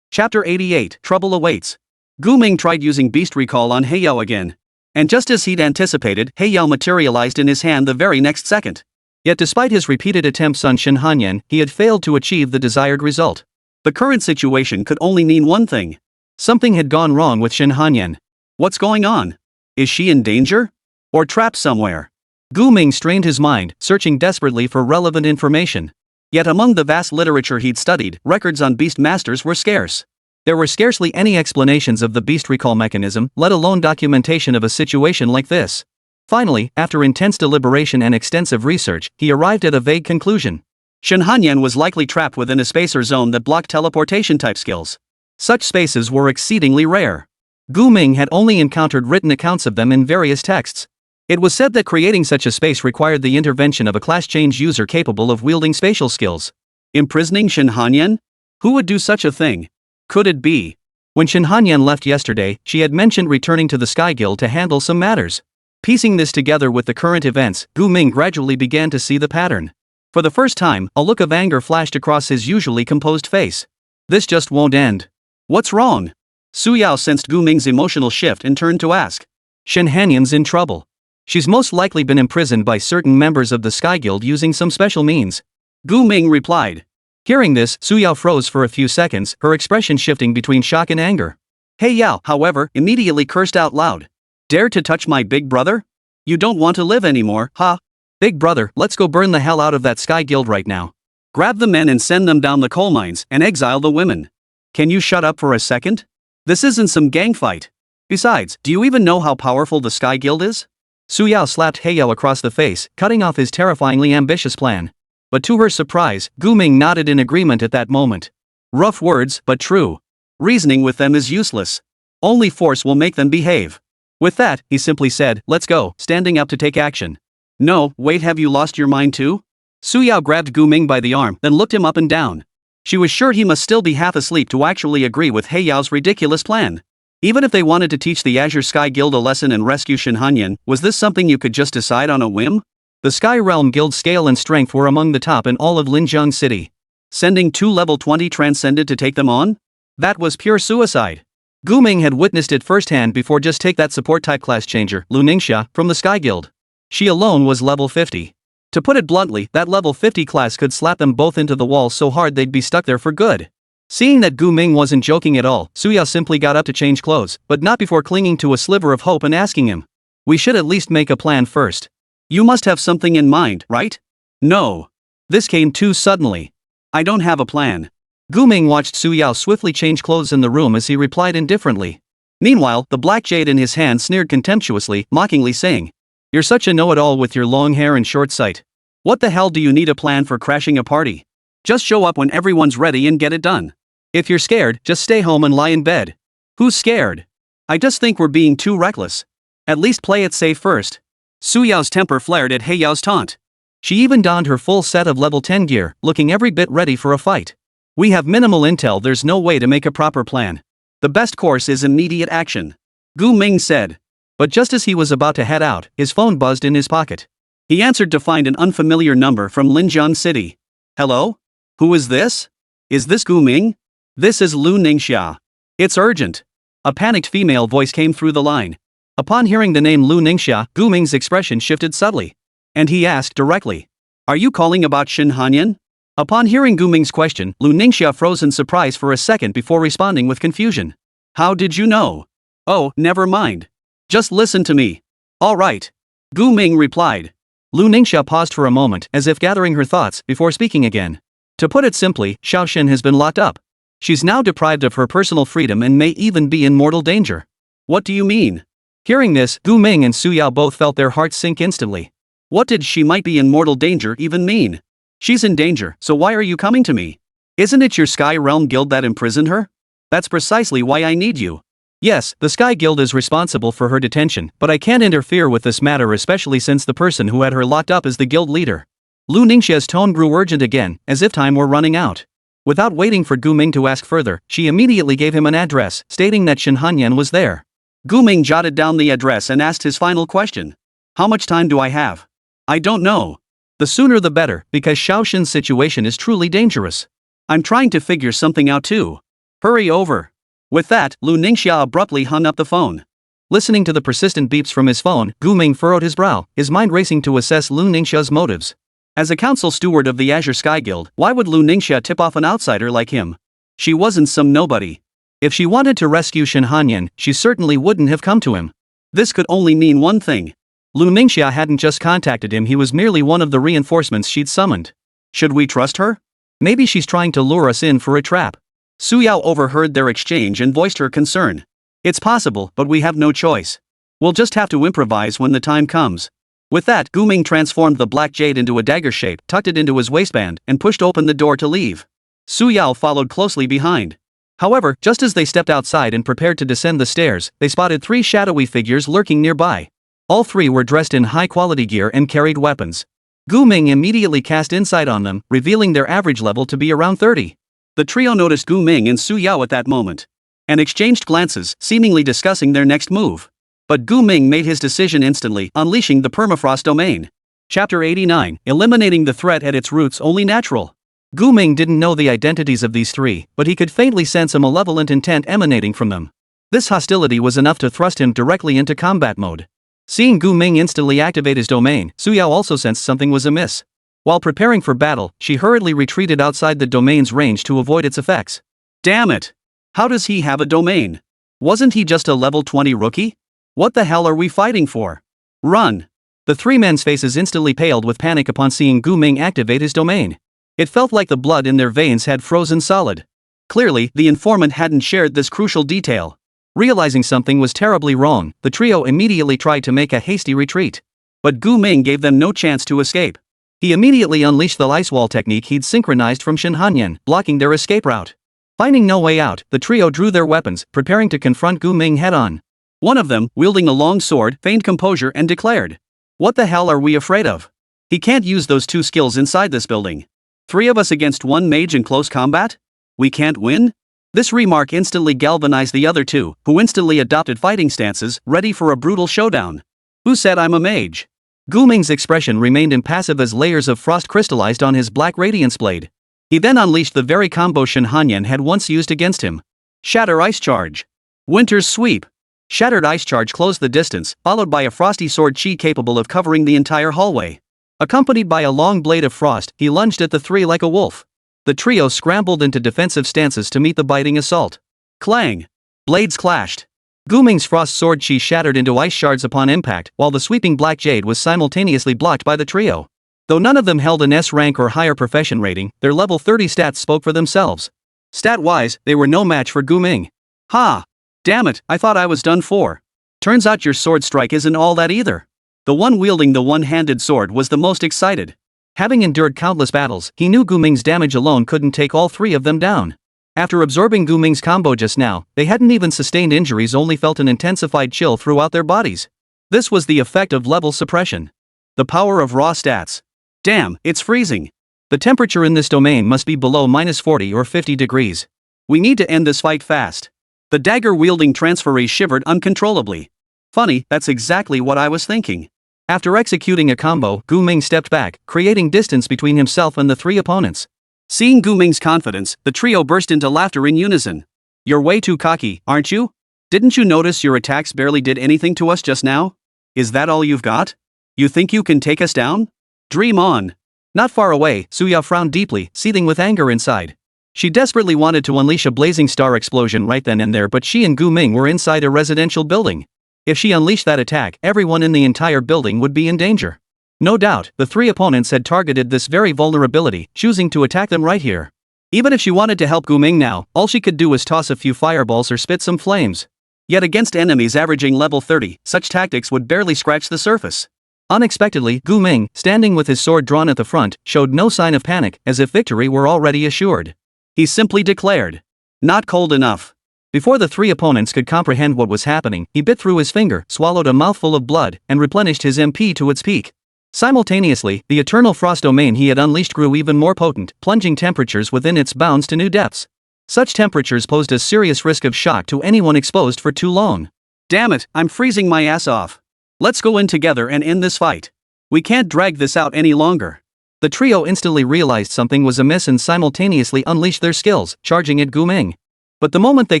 Chapter 88, Trouble Awaits. Guming tried using beast recall on Heiyao again. And just as he'd anticipated, Heiyao materialized in his hand the very next second. Yet despite his repeated attempts on Shin Hanyan, he had failed to achieve the desired result. The current situation could only mean one thing. Something had gone wrong with Shin Hanyan. What's going on? Is she in danger? Or trapped somewhere? Guming strained his mind, searching desperately for relevant information. Yet among the vast literature he'd studied, records on beast masters were scarce. There were scarcely any explanations of the beast recall mechanism, let alone documentation of a situation like this. Finally, after intense deliberation and extensive research, he arrived at a vague conclusion. Shin Hanyan was likely trapped within a spacer zone that blocked teleportation-type skills. Such spaces were exceedingly rare. Gu Ming had only encountered written accounts of them in various texts. It was said that creating such a space required the intervention of a class change user capable of wielding spatial skills. Imprisoning Shin Hanyan? Who would do such a thing? Could it be? When Shin Hanyan left yesterday, she had mentioned returning to the Sky Guild to handle some matters. Piecing this together with the current events, Gu Ming gradually began to see the pattern. For the first time, a look of anger flashed across his usually composed face. This just won't end. What's wrong? Su Yao sensed Gu Ming's emotional shift and turned to ask. Shin Hanyan's in trouble. She's most likely been imprisoned by certain members of the Sky Guild using some special means. Gu Ming replied. Hearing this, Su Yao froze for a few seconds, her expression shifting between shock and anger. He Yao, however, immediately cursed out loud. Dare to touch my big brother? You don't want to live anymore, huh? Big brother, let's go burn the hell out of that Sky Guild right now. Grab the men and send them down the coal mines and exile the women. Can you shut up for a second? This isn't some gang fight. Besides, do you even know how powerful the Sky Guild is? Su Yao slapped He Yao across the face, cutting off his terrifyingly ambitious plan. But to her surprise, Gu Ming nodded in agreement at that moment. Rough words, but true. Reasoning with them is useless. Only force will make them behave. With that, he simply said, let's go, standing up to take action. No, wait, have you lost your mind too? Su Yao grabbed Gu Ming by the arm, then looked him up and down. She was sure he must still be half asleep to actually agree with He Yao's ridiculous plan. Even if they wanted to teach the Azure Sky Guild a lesson and rescue Shin Hanyan, was this something you could just decide on a whim? The Sky Realm Guild's scale and strength were among the top in all of Linjiang City. Sending 2 level 20 Transcended to take them on? That was pure suicide. Gu Ming had witnessed it firsthand before. Just take that support type class changer, Lu Ningxia, from the Sky Guild. She alone was level 50. To put it bluntly, that level 50 class could slap them both into the wall so hard they'd be stuck there for good. Seeing that Gu Ming wasn't joking at all, Su Yao simply got up to change clothes, but not before clinging to a sliver of hope and asking him. We should at least make a plan first. You must have something in mind, right? No. This came too suddenly. I don't have a plan. Gu Ming watched Su Yao swiftly change clothes in the room as he replied indifferently. Meanwhile, the black jade in his hand sneered contemptuously, mockingly saying, You're such a know-it-all with your long hair and short sight. What the hell do you need a plan for crashing a party? Just show up when everyone's ready and get it done. If you're scared, just stay home and lie in bed. Who's scared? I just think we're being too reckless. At least play it safe first. Su Yao's temper flared at He Yao's taunt. She even donned her full set of level 10 gear, looking every bit ready for a fight. We have minimal intel, there's no way to make a proper plan. The best course is immediate action. Gu Ming said. But just as he was about to head out, his phone buzzed in his pocket. He answered to find an unfamiliar number from Linjiang City. Hello? Who is this? Is this Gu Ming? This is Lu Ningxia. It's urgent. A panicked female voice came through the line. Upon hearing the name Lu Ningxia, Gu Ming's expression shifted subtly. And he asked directly. Are you calling about Shin Hanyan? Upon hearing Gu Ming's question, Lu Ningxia froze in surprise for a second before responding with confusion. How did you know? Oh, never mind. Just listen to me. All right. Gu Ming replied. Lu Ningxia paused for a moment, as if gathering her thoughts, before speaking again. To put it simply, Xiaoxin has been locked up. She's now deprived of her personal freedom and may even be in mortal danger. What do you mean? Hearing this, Gu Ming and Su Yao both felt their hearts sink instantly. What did she might be in mortal danger even mean? She's in danger, so why are you coming to me? Isn't it your Sky Realm Guild that imprisoned her? That's precisely why I need you. Yes, the Sky Guild is responsible for her detention, but I can't interfere with this matter, especially since the person who had her locked up is the guild leader. Lu Ningxia's tone grew urgent again, as if time were running out. Without waiting for Gu Ming to ask further, she immediately gave him an address, stating that Shin Hanyan was there. Gu Ming jotted down the address and asked his final question. How much time do I have? I don't know. The sooner the better, because Xiaoxin's situation is truly dangerous. I'm trying to figure something out too. Hurry over. With that, Lu Ningxia abruptly hung up the phone. Listening to the persistent beeps from his phone, Gu Ming furrowed his brow, his mind racing to assess Lu Ningxia's motives. As a council steward of the Azure Sky Guild, why would Lu Ningxia tip off an outsider like him? She wasn't some nobody. If she wanted to rescue Shin Hanyan, she certainly wouldn't have come to him. This could only mean one thing. Lu Ningxia hadn't just contacted him, he was merely one of the reinforcements she'd summoned. Should we trust her? Maybe she's trying to lure us in for a trap. Su Yao overheard their exchange and voiced her concern. It's possible, but we have no choice. We'll just have to improvise when the time comes. With that, Gu Ming transformed the black jade into a dagger shape, tucked it into his waistband, and pushed open the door to leave. Su Yao followed closely behind. However, just as they stepped outside and prepared to descend the stairs, they spotted 3 shadowy figures lurking nearby. All 3 were dressed in high-quality gear and carried weapons. Gu Ming immediately cast insight on them, revealing their average level to be around 30. The trio noticed Gu Ming and Su Yao at that moment, and exchanged glances, seemingly discussing their next move. But Gu Ming made his decision instantly, unleashing the permafrost domain. Chapter 89, Eliminating the threat at its roots only natural. Gu Ming didn't know the identities of these 3, but he could faintly sense a malevolent intent emanating from them. This hostility was enough to thrust him directly into combat mode. Seeing Gu Ming instantly activate his domain, Su Yao also sensed something was amiss. While preparing for battle, she hurriedly retreated outside the domain's range to avoid its effects. Damn it! How does he have a domain? Wasn't he just a level 20 rookie? What the hell are we fighting for? Run! The 3 men's faces instantly paled with panic upon seeing Gu Ming activate his domain. It felt like the blood in their veins had frozen solid. Clearly, the informant hadn't shared this crucial detail. Realizing something was terribly wrong, the trio immediately tried to make a hasty retreat. But Gu Ming gave them no chance to escape. He immediately unleashed the ice wall technique he'd synchronized from Shin Hanyan, blocking their escape route. Finding no way out, the trio drew their weapons, preparing to confront Gu Ming head-on. One of them, wielding a long sword, feigned composure and declared, "What the hell are we afraid of? He can't use those 2 skills inside this building. 3 of us against 1 mage in close combat? We can't win?" This remark instantly galvanized the other 2, who instantly adopted fighting stances, ready for a brutal showdown. Who said I'm a mage? Gu Ming's expression remained impassive as layers of frost crystallized on his black radiance blade. He then unleashed the very combo Shin Hanyan had once used against him. Shatter Ice Charge. Winter's Sweep. Shattered Ice Charge closed the distance, followed by a frosty sword chi capable of covering the entire hallway. Accompanied by a long blade of frost, he lunged at the 3 like a wolf. The trio scrambled into defensive stances to meet the biting assault. Clang! Blades clashed. Gu Ming's frost sword chi shattered into ice shards upon impact, while the sweeping black jade was simultaneously blocked by the trio. Though none of them held an S rank or higher profession rating, their level 30 stats spoke for themselves. Stat-wise, they were no match for Gu Ming. Ha! Damn it, I thought I was done for. Turns out your sword strike isn't all that either. The one wielding the one-handed sword was the most excited. Having endured countless battles, he knew Gu Ming's damage alone couldn't take all 3 of them down. After absorbing Gu Ming's combo just now, they hadn't even sustained injuries, only felt an intensified chill throughout their bodies. This was the effect of level suppression. The power of raw stats. Damn, it's freezing. The temperature in this domain must be below -40 or 50 degrees. We need to end this fight fast. The dagger-wielding transferee shivered uncontrollably. Funny, that's exactly what I was thinking. After executing a combo, Gu Ming stepped back, creating distance between himself and the 3 opponents. Seeing Gu Ming's confidence, the trio burst into laughter in unison. You're way too cocky, aren't you? Didn't you notice your attacks barely did anything to us just now? Is that all you've got? You think you can take us down? Dream on. Not far away, Su Yao frowned deeply, seething with anger inside. She desperately wanted to unleash a blazing star explosion right then and there, but she and Gu Ming were inside a residential building. If she unleashed that attack, everyone in the entire building would be in danger. No doubt, the 3 opponents had targeted this very vulnerability, choosing to attack them right here. Even if she wanted to help Gu Ming now, all she could do was toss a few fireballs or spit some flames. Yet against enemies averaging level 30, such tactics would barely scratch the surface. Unexpectedly, Gu Ming, standing with his sword drawn at the front, showed no sign of panic, as if victory were already assured. He simply declared, "Not cold enough." Before the 3 opponents could comprehend what was happening, he bit through his finger, swallowed a mouthful of blood, and replenished his MP to its peak. Simultaneously, the eternal frost domain he had unleashed grew even more potent, plunging temperatures within its bounds to new depths. Such temperatures posed a serious risk of shock to anyone exposed for too long. Damn it, I'm freezing my ass off. Let's go in together and end this fight. We can't drag this out any longer. The trio instantly realized something was amiss and simultaneously unleashed their skills, charging at Gu Ming. But the moment they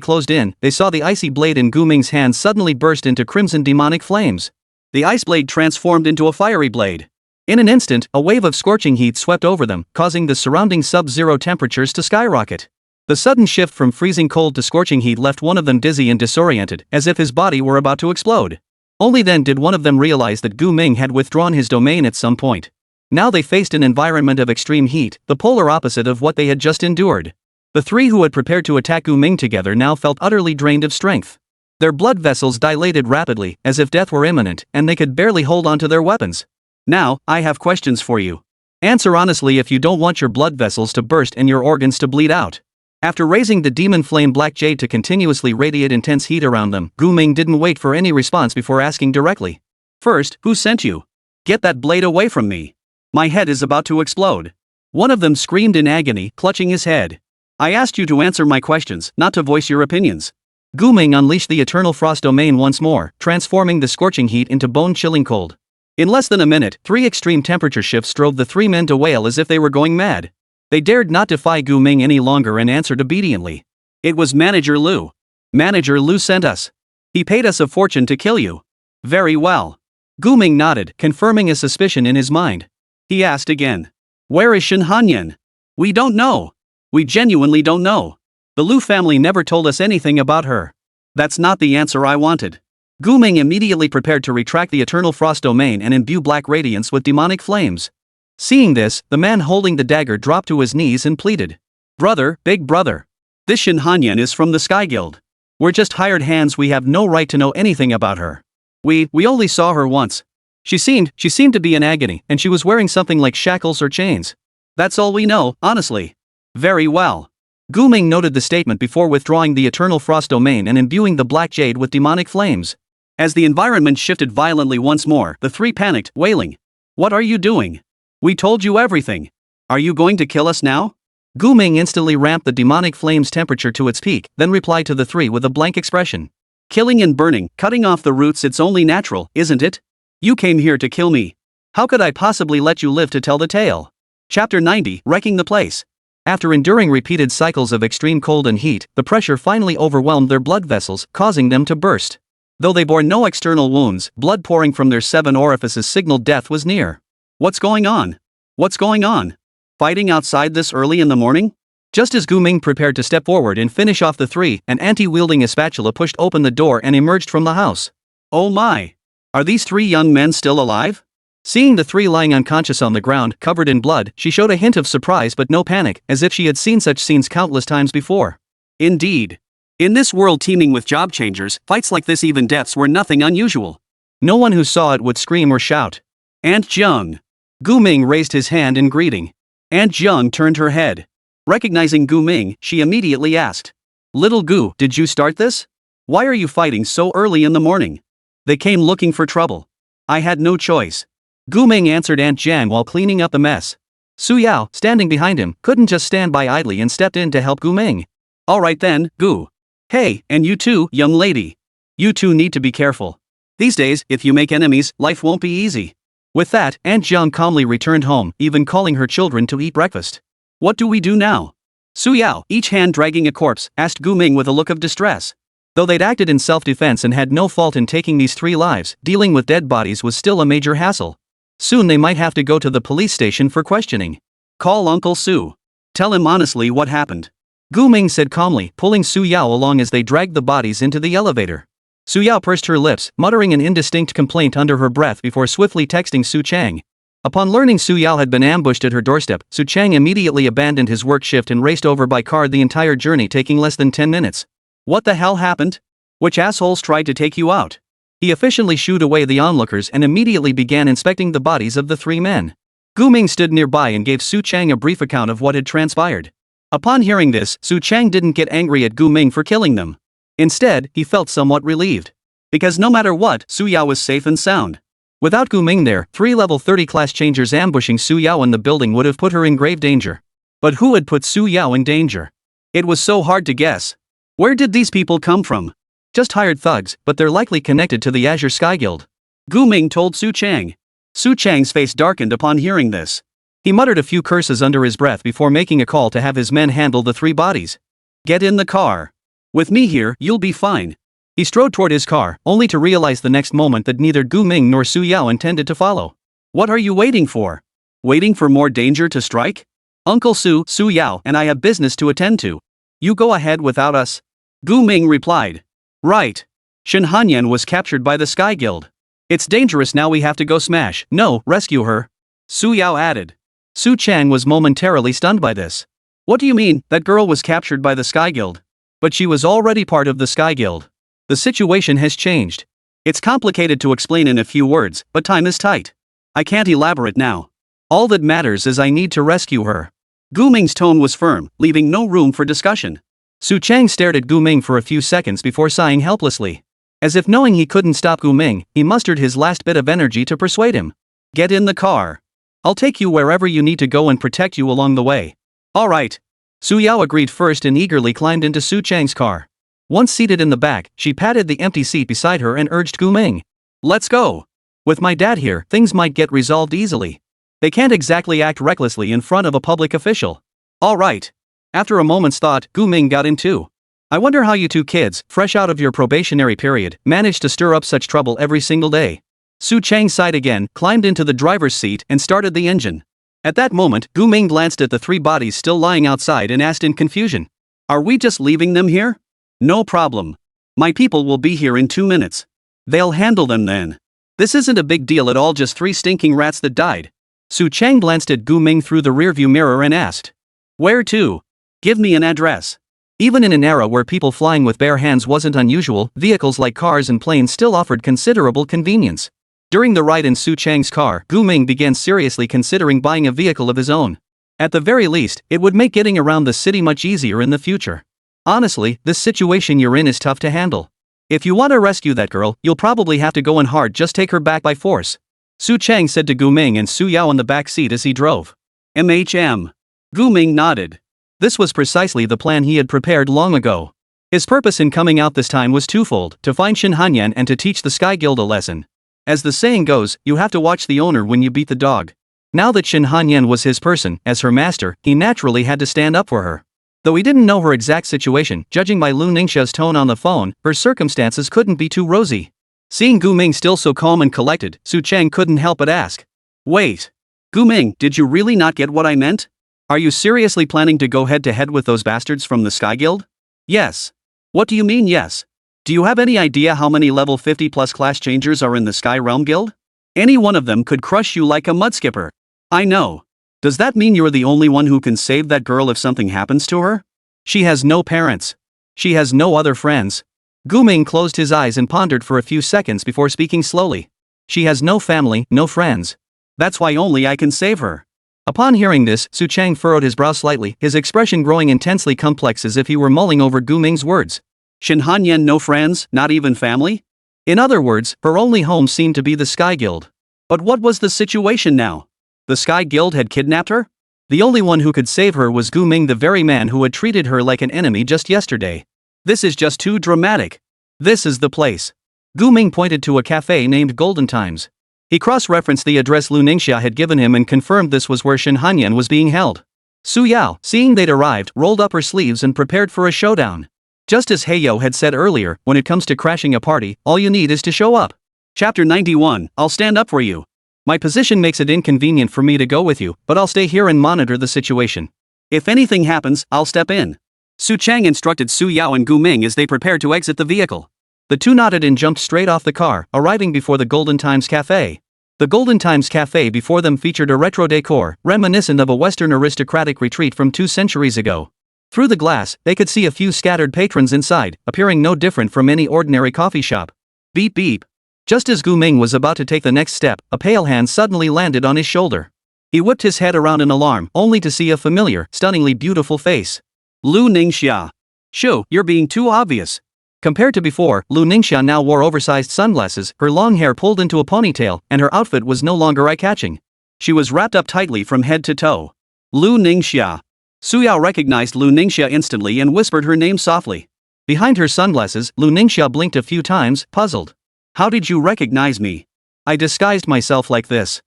closed in, they saw the icy blade in Gu Ming's hand suddenly burst into crimson demonic flames. The ice blade transformed into a fiery blade. In an instant, a wave of scorching heat swept over them, causing the surrounding sub-zero temperatures to skyrocket. The sudden shift from freezing cold to scorching heat left one of them dizzy and disoriented, as if his body were about to explode. Only then did one of them realize that Gu Ming had withdrawn his domain at some point. Now they faced an environment of extreme heat, the polar opposite of what they had just endured. The 3 who had prepared to attack Gu Ming together now felt utterly drained of strength. Their blood vessels dilated rapidly, as if death were imminent, and they could barely hold onto their weapons. Now, I have questions for you. Answer honestly if you don't want your blood vessels to burst and your organs to bleed out. After raising the demon flame black jade to continuously radiate intense heat around them, Guming didn't wait for any response before asking directly. First, who sent you? Get that blade away from me. My head is about to explode. One of them screamed in agony, clutching his head. I asked you to answer my questions, not to voice your opinions. Guming unleashed the eternal frost domain once more, transforming the scorching heat into bone-chilling cold. In less than a minute, 3 extreme temperature shifts drove the 3 men to wail as if they were going mad. They dared not defy Guming any longer and answered obediently. It was Manager Lu. Manager Lu sent us. He paid us a fortune to kill you. Very well. Guming nodded, confirming a suspicion in his mind. He asked again. Where is Shen Hanyan? We don't know. We genuinely don't know. The Lu family never told us anything about her. That's not the answer I wanted. Guming immediately prepared to retract the eternal frost domain and imbue black radiance with demonic flames. Seeing this, the man holding the dagger dropped to his knees and pleaded. Brother, big brother. This Shen Hanyan is from the Sky Guild. We're just hired hands, we have no right to know anything about her. We only saw her once. She seemed to be in agony, and she was wearing something like shackles or chains. That's all we know, honestly. Very well. Guming noted the statement before withdrawing the eternal frost domain and imbuing the black jade with demonic flames. As the environment shifted violently once more, the 3 panicked, wailing. What are you doing? We told you everything. Are you going to kill us now? Guming instantly ramped the demonic flame's temperature to its peak, then replied to the 3 with a blank expression. Killing and burning, cutting off the roots, it's only natural, isn't it? You came here to kill me. How could I possibly let you live to tell the tale? Chapter 90, Wrecking the Place. After enduring repeated cycles of extreme cold and heat, the pressure finally overwhelmed their blood vessels, causing them to burst. Though they bore no external wounds, blood pouring from their 7 orifices signaled death was near. What's going on? What's going on? Fighting outside this early in the morning? Just as Guming prepared to step forward and finish off the 3, an auntie wielding a spatula pushed open the door and emerged from the house. Oh my! Are these 3 young men still alive? Seeing the 3 lying unconscious on the ground, covered in blood, she showed a hint of surprise but no panic, as if she had seen such scenes countless times before. Indeed. In this world teeming with job changers, fights like this, even deaths, were nothing unusual. No one who saw it would scream or shout. Aunt Jung. Guming raised his hand in greeting. Aunt Jung turned her head. Recognizing Guming, she immediately asked. Little Gu, did you start this? Why are you fighting so early in the morning? They came looking for trouble. I had no choice. Guming answered Aunt Jiang while cleaning up the mess. Su Yao, standing behind him, couldn't just stand by idly and stepped in to help Guming. Alright then, Gu. Hey, and you too, young lady. You two need to be careful. These days, if you make enemies, life won't be easy. With that, Aunt Jiang calmly returned home, even calling her children to eat breakfast. What do we do now? Su Yao, each hand dragging a corpse, asked Guming with a look of distress. Though they'd acted in self-defense and had no fault in taking these 3 lives, dealing with dead bodies was still a major hassle. Soon they might have to go to the police station for questioning. Call Uncle Su. Tell him honestly what happened. Guming said calmly, pulling Su Yao along as they dragged the bodies into the elevator. Su Yao pursed her lips, muttering an indistinct complaint under her breath before swiftly texting Su Chang. Upon learning Su Yao had been ambushed at her doorstep, Su Chang immediately abandoned his work shift and raced over by car, the entire journey taking less than 10 minutes. What the hell happened? Which assholes tried to take you out? He efficiently shooed away the onlookers and immediately began inspecting the bodies of the 3 men. Guming stood nearby and gave Su Chang a brief account of what had transpired. Upon hearing this, Su Chang didn't get angry at Guming for killing them. Instead, he felt somewhat relieved. Because no matter what, Su Yao was safe and sound. Without Guming there, 3 level 30 class changers ambushing Su Yao in the building would have put her in grave danger. But who had put Su Yao in danger? It was so hard to guess. Where did these people come from? Just hired thugs, but they're likely connected to the Azure Sky Guild. Guming told Su Chang. Su Chang's face darkened upon hearing this. He muttered a few curses under his breath before making a call to have his men handle the 3 bodies. Get in the car. With me here, you'll be fine. He strode toward his car, only to realize the next moment that neither Guming nor Su Yao intended to follow. What are you waiting for? Waiting for more danger to strike? Uncle Su, Su Yao, and I have business to attend to. You go ahead without us. Guming replied. Right. Shen Hanyan was captured by the Sky Guild. It's dangerous now, we have to go smash, no, rescue her. Su Yao added. Su Chang was momentarily stunned by this. What do you mean, that girl was captured by the Sky Guild? But she was already part of the Sky Guild. The situation has changed. It's complicated to explain in a few words, but time is tight. I can't elaborate now. All that matters is I need to rescue her. Gu Ming's tone was firm, leaving no room for discussion. Su Chang stared at Gu Ming for a few seconds before sighing helplessly. As if knowing he couldn't stop Gu Ming, he mustered his last bit of energy to persuade him. Get in the car. I'll take you wherever you need to go and protect you along the way. Alright. Su Yao agreed first and eagerly climbed into Su Chang's car. Once seated in the back, she patted the empty seat beside her and urged Gu Ming. Let's go. With my dad here, things might get resolved easily. They can't exactly act recklessly in front of a public official. Alright. After a moment's thought, Gu Ming got in too. I wonder how you two kids, fresh out of your probationary period, manage to stir up such trouble every single day. Su Chang sighed again, climbed into the driver's seat and started the engine. At that moment, Gu Ming glanced at the three bodies still lying outside and asked in confusion. Are we just leaving them here? No problem. My people will be here in 2 minutes. They'll handle them then. This isn't a big deal at all, just 3 stinking rats that died. Su Chang glanced at Gu Ming through the rearview mirror and asked. Where to? Give me an address. Even in an era where people flying with bare hands wasn't unusual, vehicles like cars and planes still offered considerable convenience. During the ride in Su Chang's car, Gu Ming began seriously considering buying a vehicle of his own. At the very least, it would make getting around the city much easier in the future. Honestly, this situation you're in is tough to handle. If you want to rescue that girl, you'll probably have to go in hard, just take her back by force. Su Chang said to Gu Ming and Su Yao in the back seat as he drove. MHM. Gu Ming nodded. This was precisely the plan he had prepared long ago. His purpose in coming out this time was twofold, to find Shin Hanyan and to teach the Sky Guild a lesson. As the saying goes, you have to watch the owner when you beat the dog. Now that Shin Hanyan was his person, as her master, he naturally had to stand up for her. Though he didn't know her exact situation, judging by Lu Ningxia's tone on the phone, her circumstances couldn't be too rosy. Seeing Gu Ming still so calm and collected, Su Chang couldn't help but ask. Wait. Gu Ming, did you really not get what I meant? Are you seriously planning to go head-to-head with those bastards from the Sky Guild? Yes. What do you mean yes? Do you have any idea how many level 50+ class changers are in the Sky Realm Guild? Any one of them could crush you like a mudskipper. I know. Does that mean you're the only one who can save that girl if something happens to her? She has no parents. She has no other friends. Gu Ming closed his eyes and pondered for a few seconds before speaking slowly. She has no family, no friends. That's why only I can save her. Upon hearing this, Su Chang furrowed his brow slightly, his expression growing intensely complex as if he were mulling over Gu Ming's words. Shin Hanyan no friends, not even family? In other words, her only home seemed to be the Sky Guild. But what was the situation now? The Sky Guild had kidnapped her? The only one who could save her was Gu Ming, the very man who had treated her like an enemy just yesterday. This is just too dramatic. This is the place. Gu Ming pointed to a cafe named Golden Times. He cross-referenced the address Lu Ningxia had given him and confirmed this was where Shin Hanyan was being held. Su Yao, seeing they'd arrived, rolled up her sleeves and prepared for a showdown. Just as Heyo had said earlier, when it comes to crashing a party, all you need is to show up. Chapter 91, I'll stand up for you. My position makes it inconvenient for me to go with you, but I'll stay here and monitor the situation. If anything happens, I'll step in. Su Chang instructed Su Yao and Gu Ming as they prepared to exit the vehicle. The two nodded and jumped straight off the car, arriving before the Golden Times Cafe. The Golden Times Cafe before them featured a retro decor, reminiscent of a Western aristocratic retreat from 2 centuries ago. Through the glass, they could see a few scattered patrons inside, appearing no different from any ordinary coffee shop. Beep beep. Just as Gu Ming was about to take the next step, a pale hand suddenly landed on his shoulder. He whipped his head around in alarm, only to see a familiar, stunningly beautiful face. Lu Ningxia. Shoo, you're being too obvious. Compared to before, Lu Ningxia now wore oversized sunglasses, her long hair pulled into a ponytail, and her outfit was no longer eye-catching. She was wrapped up tightly from head to toe. Lu Ningxia. Su Yao recognized Lu Ningxia instantly and whispered her name softly. Behind her sunglasses, Lu Ningxia blinked a few times, puzzled. How did you recognize me? I disguised myself like this.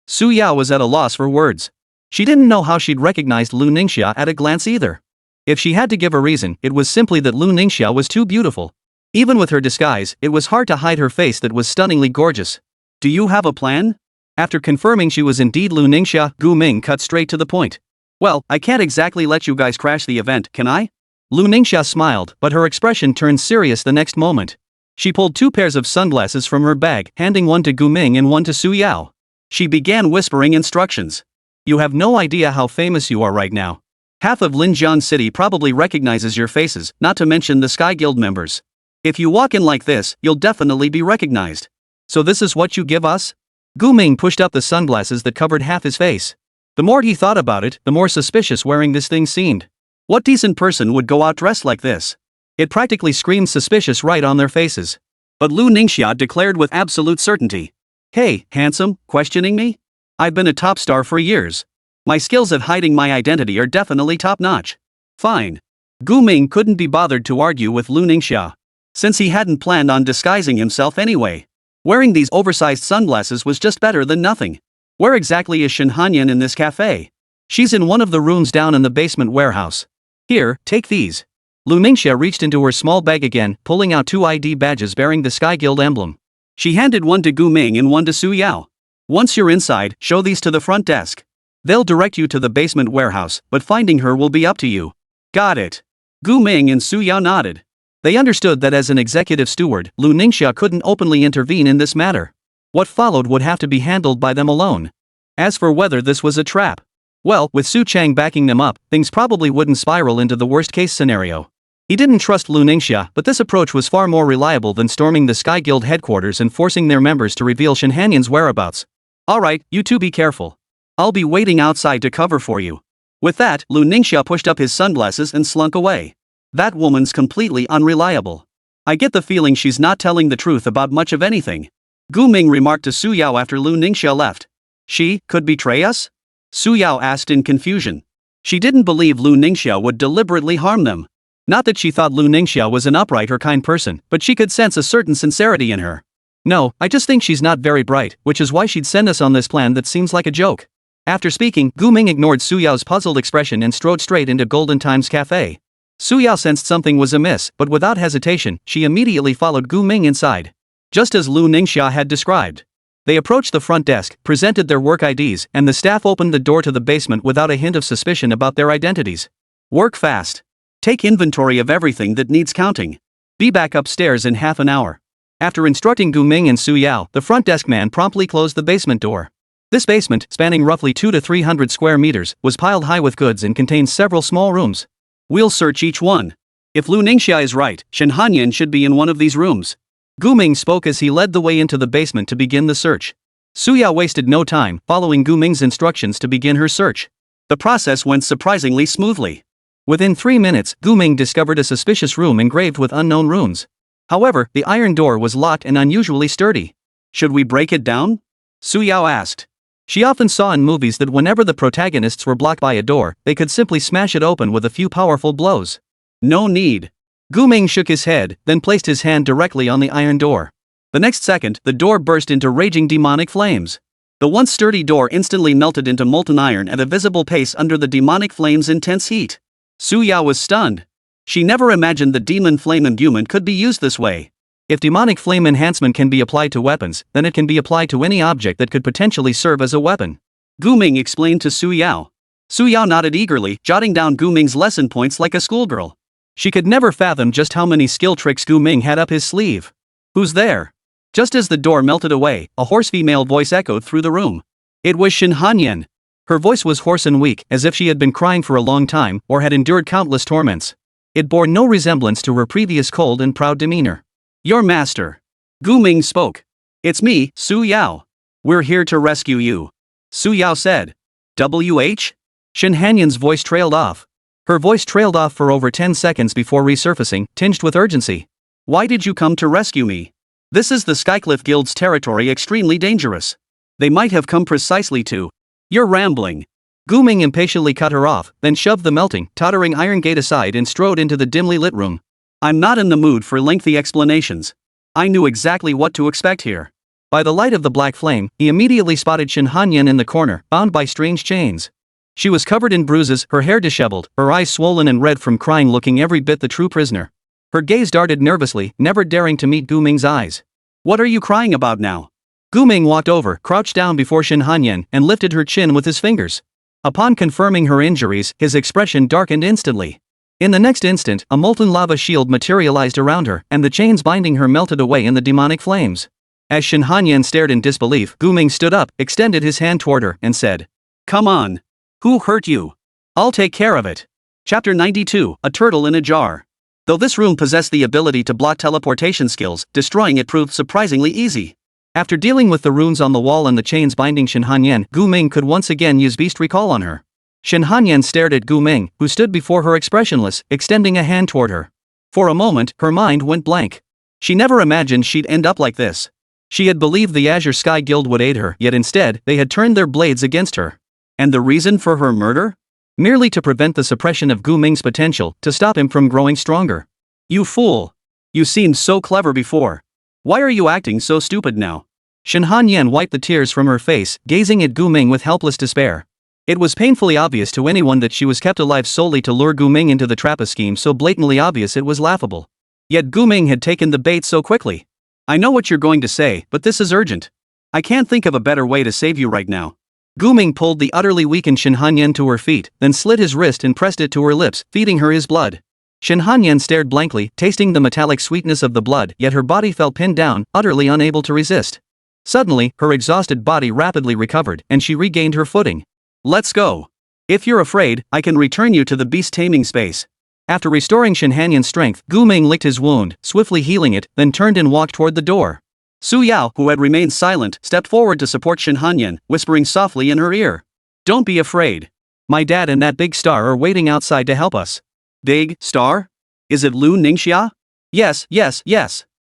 Su Yao was at a loss for words. She didn't know how she'd recognized Lu Ningxia at a glance either. If she had to give a reason, it was simply that Lu Ningxia was too beautiful. Even with her disguise, it was hard to hide her face that was stunningly gorgeous. Do you have a plan? After confirming she was indeed Lu Ningxia, Gu Ming cut straight to the point. Well, I can't exactly let you guys crash the event, can I? Lu Ningxia smiled, but her expression turned serious the next moment. She pulled 2 pairs of sunglasses from her bag, handing one to Gu Ming and one to Su Yao. She began whispering instructions. You have no idea how famous you are right now. Half of Linjian City probably recognizes your faces, not to mention the Sky Guild members. If you walk in like this, you'll definitely be recognized. So this is what you give us? Gu Ming pushed up the sunglasses that covered half his face. The more he thought about it, the more suspicious wearing this thing seemed. What decent person would go out dressed like this? It practically screamed suspicious right on their faces. But Lu Ningxia declared with absolute certainty. Hey, handsome, questioning me? I've been a top star for years. My skills at hiding my identity are definitely top-notch. Fine. Gu Ming couldn't be bothered to argue with Lu Ningxia, since he hadn't planned on disguising himself anyway. Wearing these oversized sunglasses was just better than nothing. Where exactly is Shen Hanyan in this cafe? She's in one of the rooms down in the basement warehouse. Here, take these. Lu Ningxia reached into her small bag again, pulling out 2 ID badges bearing the Sky Guild emblem. She handed one to Gu Ming and one to Su Yao. Once you're inside, show these to the front desk. They'll direct you to the basement warehouse, but finding her will be up to you. Got it. Gu Ming and Su Yao nodded. They understood that as an executive steward, Lu Ningxia couldn't openly intervene in this matter. What followed would have to be handled by them alone. As for whether this was a trap, well, with Su Chang backing them up, things probably wouldn't spiral into the worst-case scenario. He didn't trust Lu Ningxia, but this approach was far more reliable than storming the Sky Guild headquarters and forcing their members to reveal Shen Hanyan's whereabouts. Alright, you two be careful. I'll be waiting outside to cover for you. With that, Lu Ningxia pushed up his sunglasses and slunk away. That woman's completely unreliable. I get the feeling she's not telling the truth about much of anything. Gu Ming remarked to Su Yao after Lu Ningxia left. She could betray us? Su Yao asked in confusion. She didn't believe Lu Ningxia would deliberately harm them. Not that she thought Lu Ningxia was an upright or kind person, but she could sense a certain sincerity in her. No, I just think she's not very bright, which is why she'd send us on this plan that seems like a joke. After speaking, Gu Ming ignored Su Yao's puzzled expression and strode straight into Golden Times Cafe. Su Yao sensed something was amiss, but without hesitation, she immediately followed Gu Ming inside. Just as Lu Ningxia had described. They approached the front desk, presented their work IDs, and the staff opened the door to the basement without a hint of suspicion about their identities. Work fast. Take inventory of everything that needs counting. Be back upstairs in half an hour. After instructing Gu Ming and Su Yao, the front desk man promptly closed the basement door. This basement, spanning roughly 200 to 300 square meters, was piled high with goods and contained several small rooms. We'll search each one. If Lu Ningxia is right, Shen Hanyan should be in one of these rooms. Gu Ming spoke as he led the way into the basement to begin the search. Su Yao wasted no time, following Gu Ming's instructions to begin her search. The process went surprisingly smoothly. Within 3 minutes, Gu Ming discovered a suspicious room engraved with unknown runes. However, the iron door was locked and unusually sturdy. Should we break it down? Su Yao asked. She often saw in movies that whenever the protagonists were blocked by a door, they could simply smash it open with a few powerful blows. No need. Gu Ming shook his head, then placed his hand directly on the iron door. The next second, the door burst into raging demonic flames. The once sturdy door instantly melted into molten iron at a visible pace under the demonic flame's intense heat. Su Yao was stunned. She never imagined the demon flame imbuement could be used this way. If demonic flame enhancement can be applied to weapons, then it can be applied to any object that could potentially serve as a weapon. Gu Ming explained to Su Yao. Su Yao nodded eagerly, jotting down Gu Ming's lesson points like a schoolgirl. She could never fathom just how many skill tricks Gu Ming had up his sleeve. Who's there? Just as the door melted away, a hoarse female voice echoed through the room. It was Shen Hanyan. Her voice was hoarse and weak, as if she had been crying for a long time, or had endured countless torments. It bore no resemblance to her previous cold and proud demeanor. Your master. Gu Ming spoke. It's me, Su Yao. We're here to rescue you. Su Yao said. WH? Shen Hanyan's voice trailed off. Her voice trailed off for over 10 seconds before resurfacing, tinged with urgency. Why did you come to rescue me? This is the Skycliff Guild's territory, extremely dangerous. They might have come precisely to. You're rambling. Gu Ming impatiently cut her off, then shoved the melting, tottering iron gate aside and strode into the dimly lit room. I'm not in the mood for lengthy explanations. I knew exactly what to expect here. By the light of the black flame, he immediately spotted Shen Hanyan in the corner, bound by strange chains. She was covered in bruises, her hair disheveled, her eyes swollen and red from crying, looking every bit the true prisoner. Her gaze darted nervously, never daring to meet Gu Ming's eyes. What are you crying about now? Gu Ming walked over, crouched down before Shen Hanyan, and lifted her chin with his fingers. Upon confirming her injuries, his expression darkened instantly. In the next instant, a molten lava shield materialized around her, and the chains binding her melted away in the demonic flames. As Shen Hanyan stared in disbelief, Gu Ming stood up, extended his hand toward her, and said, Come on. Who hurt you? I'll take care of it. Chapter 92, A Turtle in a Jar. Though this room possessed the ability to block teleportation skills, destroying it proved surprisingly easy. After dealing with the runes on the wall and the chains binding Shin Hanyan, Gu Ming could once again use Beast Recall on her. Shin Hanyan stared at Gu Ming, who stood before her expressionless, extending a hand toward her. For a moment, her mind went blank. She never imagined she'd end up like this. She had believed the Azure Sky Guild would aid her, yet instead, they had turned their blades against her. And the reason for her murder? Merely to prevent the suppression of Gu Ming's potential, to stop him from growing stronger. You fool! You seemed so clever before. Why are you acting so stupid now? Shin Hanyan wiped the tears from her face, gazing at Gu Ming with helpless despair. It was painfully obvious to anyone that she was kept alive solely to lure Gu Ming into the trap scheme, so blatantly obvious it was laughable. Yet Gu Ming had taken the bait so quickly. I know what you're going to say, but this is urgent. I can't think of a better way to save you right now. Gu Ming pulled the utterly weakened Shin Hanyan to her feet, then slit his wrist and pressed it to her lips, feeding her his blood. Shin Hanyan stared blankly, tasting the metallic sweetness of the blood, yet her body felt pinned down, utterly unable to resist. Suddenly, her exhausted body rapidly recovered, and she regained her footing. Let's go. If you're afraid, I can return you to the beast taming space. After restoring Shin Hanyan's strength, Gu Ming licked his wound, swiftly healing it, then turned and walked toward the door. Su Yao, who had remained silent, stepped forward to support Shin Hanyan, whispering softly in her ear. Don't be afraid. My dad and that big star are waiting outside to help us. Big star? Is it Lu Ningxia? Yes.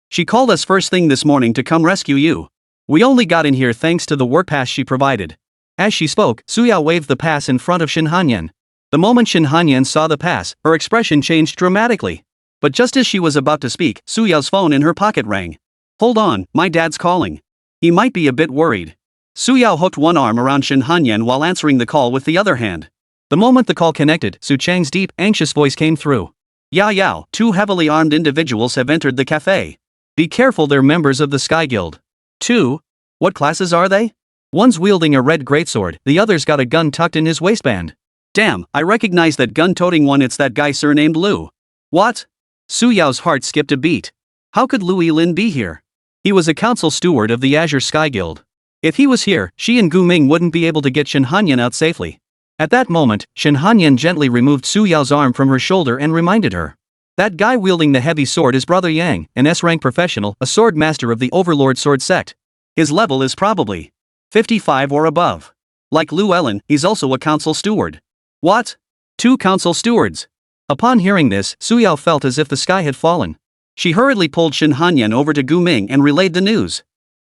She called us first thing this morning to come rescue you. We only got in here thanks to the work pass she provided. As she spoke, Su Yao waved the pass in front of Shin Hanyan. The moment Shin Hanyan saw the pass, her expression changed dramatically. But just as she was about to speak, Su Yao's phone in her pocket rang. Hold on, my dad's calling. He might be a bit worried. Su Yao hooked one arm around Shin Hanyan while answering the call with the other hand. The moment the call connected, Su Chang's deep, anxious voice came through. Yao, two heavily armed individuals have entered the cafe. Be careful, they're members of the Sky Guild. 2? What classes are they? One's wielding a red greatsword, the other's got a gun tucked in his waistband. Damn, I recognize that gun-toting one, it's that guy surnamed Lu. What? Su Yao's heart skipped a beat. How could Lu Yilin be here? He was a council steward of the Azure Sky Guild. If he was here, she and Gu Ming wouldn't be able to get Shin Hanyan out safely. At that moment, Shin Hanyan gently removed Su Yao's arm from her shoulder and reminded her. That guy wielding the heavy sword is Brother Yang, an S-rank professional, a sword master of the Overlord Sword Sect. His level is probably 55 or above. Like Lu Yilin, he's also a council steward. What? 2 council stewards. Upon hearing this, Su Yao felt as if the sky had fallen. She hurriedly pulled Shin Hanyan over to Gu Ming and relayed the news.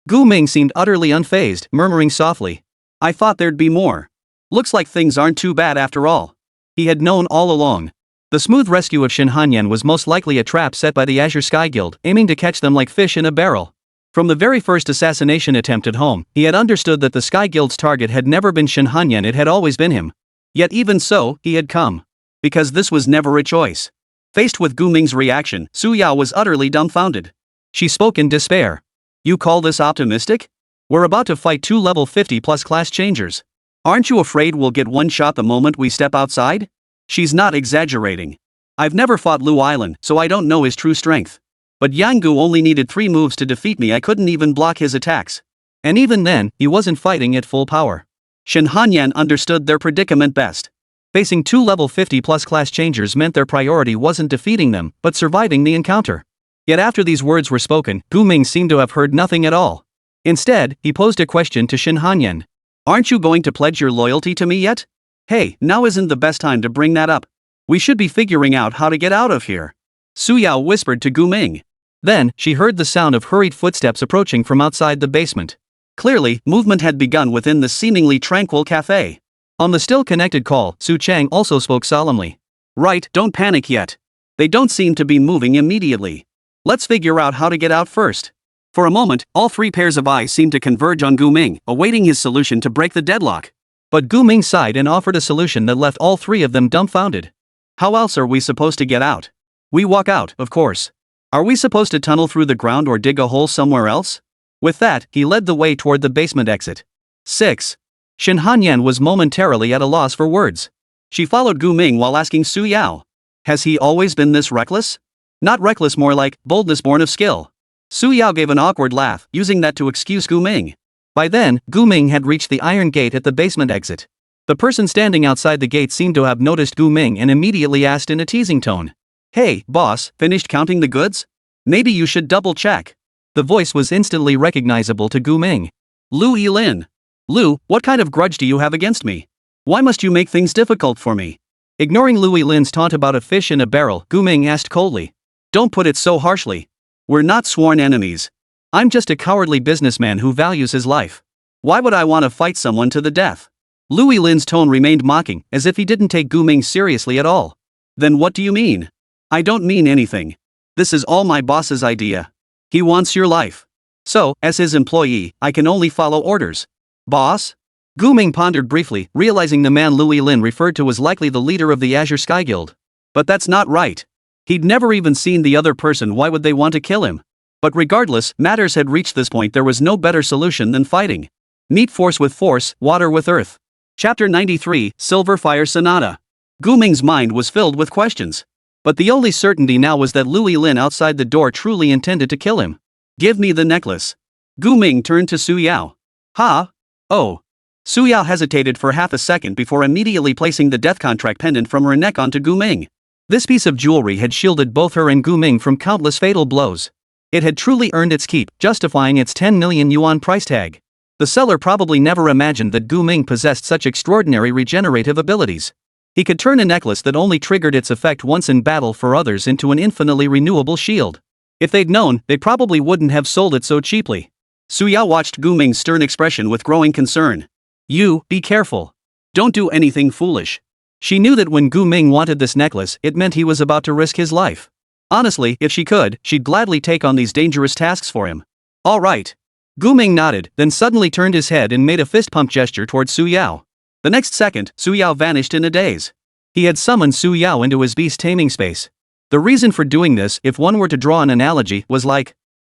Gu Ming seemed utterly unfazed, murmuring softly. I thought there'd be more. Looks like things aren't too bad after all. He had known all along. The smooth rescue of Shin Hanyan was most likely a trap set by the Azure Sky Guild, aiming to catch them like fish in a barrel. From the very first assassination attempt at home, he had understood that the Sky Guild's target had never been Shin Hanyan, it had always been him. Yet even so, he had come. Because this was never a choice. Faced with Gu Ming's reaction, Su Yao was utterly dumbfounded. She spoke in despair. You call this optimistic? We're about to fight 2 level 50 plus class changers. Aren't you afraid we'll get one shot the moment we step outside? She's not exaggerating. I've never fought Lu Yilin, so I don't know his true strength. But Yang Gu only needed 3 moves to defeat me. I couldn't even block his attacks. And even then, he wasn't fighting at full power. Shin Hanyan understood their predicament best. Facing 2 level 50 plus class changers meant their priority wasn't defeating them, but surviving the encounter. Yet after these words were spoken, Gu Ming seemed to have heard nothing at all. Instead, he posed a question to Shin Hanyan. Aren't you going to pledge your loyalty to me yet? Hey, now isn't the best time to bring that up. We should be figuring out how to get out of here. Su Yao whispered to Gu Ming. Then, she heard the sound of hurried footsteps approaching from outside the basement. Clearly, movement had begun within the seemingly tranquil cafe. On the still connected call, Su Chang also spoke solemnly. Right, don't panic yet. They don't seem to be moving immediately. Let's figure out how to get out first. For a moment, all 3 pairs of eyes seemed to converge on Gu Ming, awaiting his solution to break the deadlock. But Gu Ming sighed and offered a solution that left all 3 of them dumbfounded. How else are we supposed to get out? We walk out, of course. Are we supposed to tunnel through the ground or dig a hole somewhere else? With that, he led the way toward the basement exit. 6. Shin Hanyan was momentarily at a loss for words. She followed Gu Ming while asking Su Yao. Has he always been this reckless? Not reckless, more like boldness born of skill. Su Yao gave an awkward laugh, using that to excuse Gu Ming. By then, Gu Ming had reached the iron gate at the basement exit. The person standing outside the gate seemed to have noticed Gu Ming and immediately asked in a teasing tone. Hey, boss, finished counting the goods? Maybe you should double check. The voice was instantly recognizable to Gu Ming. Lu Yilin. Lu, what kind of grudge do you have against me? Why must you make things difficult for me? Ignoring Lu Yilin's taunt about a fish in a barrel, Gu Ming asked coldly. Don't put it so harshly. We're not sworn enemies. I'm just a cowardly businessman who values his life. Why would I want to fight someone to the death? Lu Yilin's tone remained mocking, as if he didn't take Gu Ming seriously at all. Then what do you mean? I don't mean anything. This is all my boss's idea. He wants your life. So, as his employee, I can only follow orders. Boss? Gu Ming pondered briefly, realizing the man Lu Yilin referred to was likely the leader of the Azure Sky Guild. But that's not right. He'd never even seen the other person, why would they want to kill him? But regardless, matters had reached this point, there was no better solution than fighting. Meet force with force, water with earth. Chapter 93, Silver Fire Sonata. Gu Ming's mind was filled with questions. But the only certainty now was that Lu Yilin outside the door truly intended to kill him. Give me the necklace. Gu Ming turned to Su Yao. Ha? Oh. Su Yao hesitated for half a second before immediately placing the death contract pendant from her neck onto Gu Ming. This piece of jewelry had shielded both her and Gu Ming from countless fatal blows. It had truly earned its keep, justifying its 10 million yuan price tag. The seller probably never imagined that Gu Ming possessed such extraordinary regenerative abilities. He could turn a necklace that only triggered its effect once in battle for others into an infinitely renewable shield. If they'd known, they probably wouldn't have sold it so cheaply. Su Yao watched Gu Ming's stern expression with growing concern. You, be careful. Don't do anything foolish. She knew that when Gu Ming wanted this necklace, it meant he was about to risk his life. Honestly, if she could, she'd gladly take on these dangerous tasks for him. All right. Gu Ming nodded, then suddenly turned his head and made a fist pump gesture toward Su Yao. The next second, Su Yao vanished in a daze. He had summoned Su Yao into his beast taming space. The reason for doing this, if one were to draw an analogy, was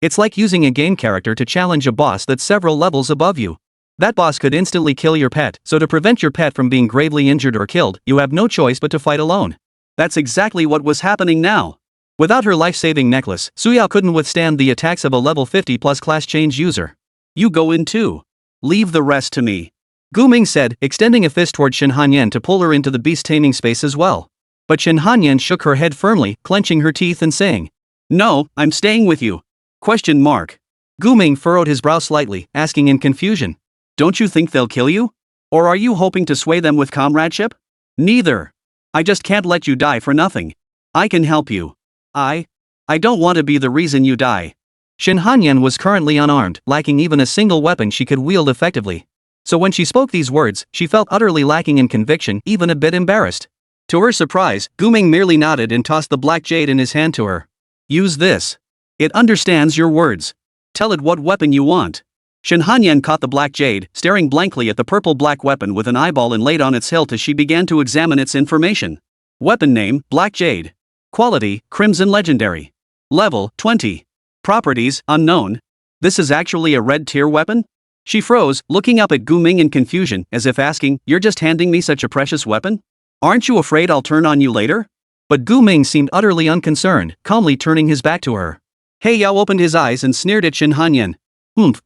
it's like using a game character to challenge a boss that's several levels above you. That boss could instantly kill your pet, so to prevent your pet from being gravely injured or killed, you have no choice but to fight alone. That's exactly what was happening now. Without her life-saving necklace, Su Yao couldn't withstand the attacks of a level 50+ class change user. You go in too. Leave the rest to me. Gu Ming said, extending a fist toward Shen Hanyan to pull her into the beast taming space as well. But Shen Hanyan shook her head firmly, clenching her teeth and saying, No, I'm staying with you. ? Gu Ming furrowed his brow slightly, asking in confusion. Don't you think they'll kill you? Or are you hoping to sway them with comradeship? Neither. I just can't let you die for nothing. I can help you. I don't want to be the reason you die. Shen Hanyan was currently unarmed, lacking even a single weapon she could wield effectively. So when she spoke these words, she felt utterly lacking in conviction, even a bit embarrassed. To her surprise, Gu Ming merely nodded and tossed the black jade in his hand to her. Use this. It understands your words. Tell it what weapon you want. Shen Hanyan caught the black jade, staring blankly at the purple-black weapon with an eyeball inlaid on its hilt as she began to examine its information. Weapon name, Black Jade. Quality, Crimson Legendary. Level, 20. Properties, unknown. This is actually a red-tier weapon? She froze, looking up at Gu Ming in confusion, as if asking, You're just handing me such a precious weapon? Aren't you afraid I'll turn on you later? But Gu Ming seemed utterly unconcerned, calmly turning his back to her. He Yao opened his eyes and sneered at Shen Hanyan.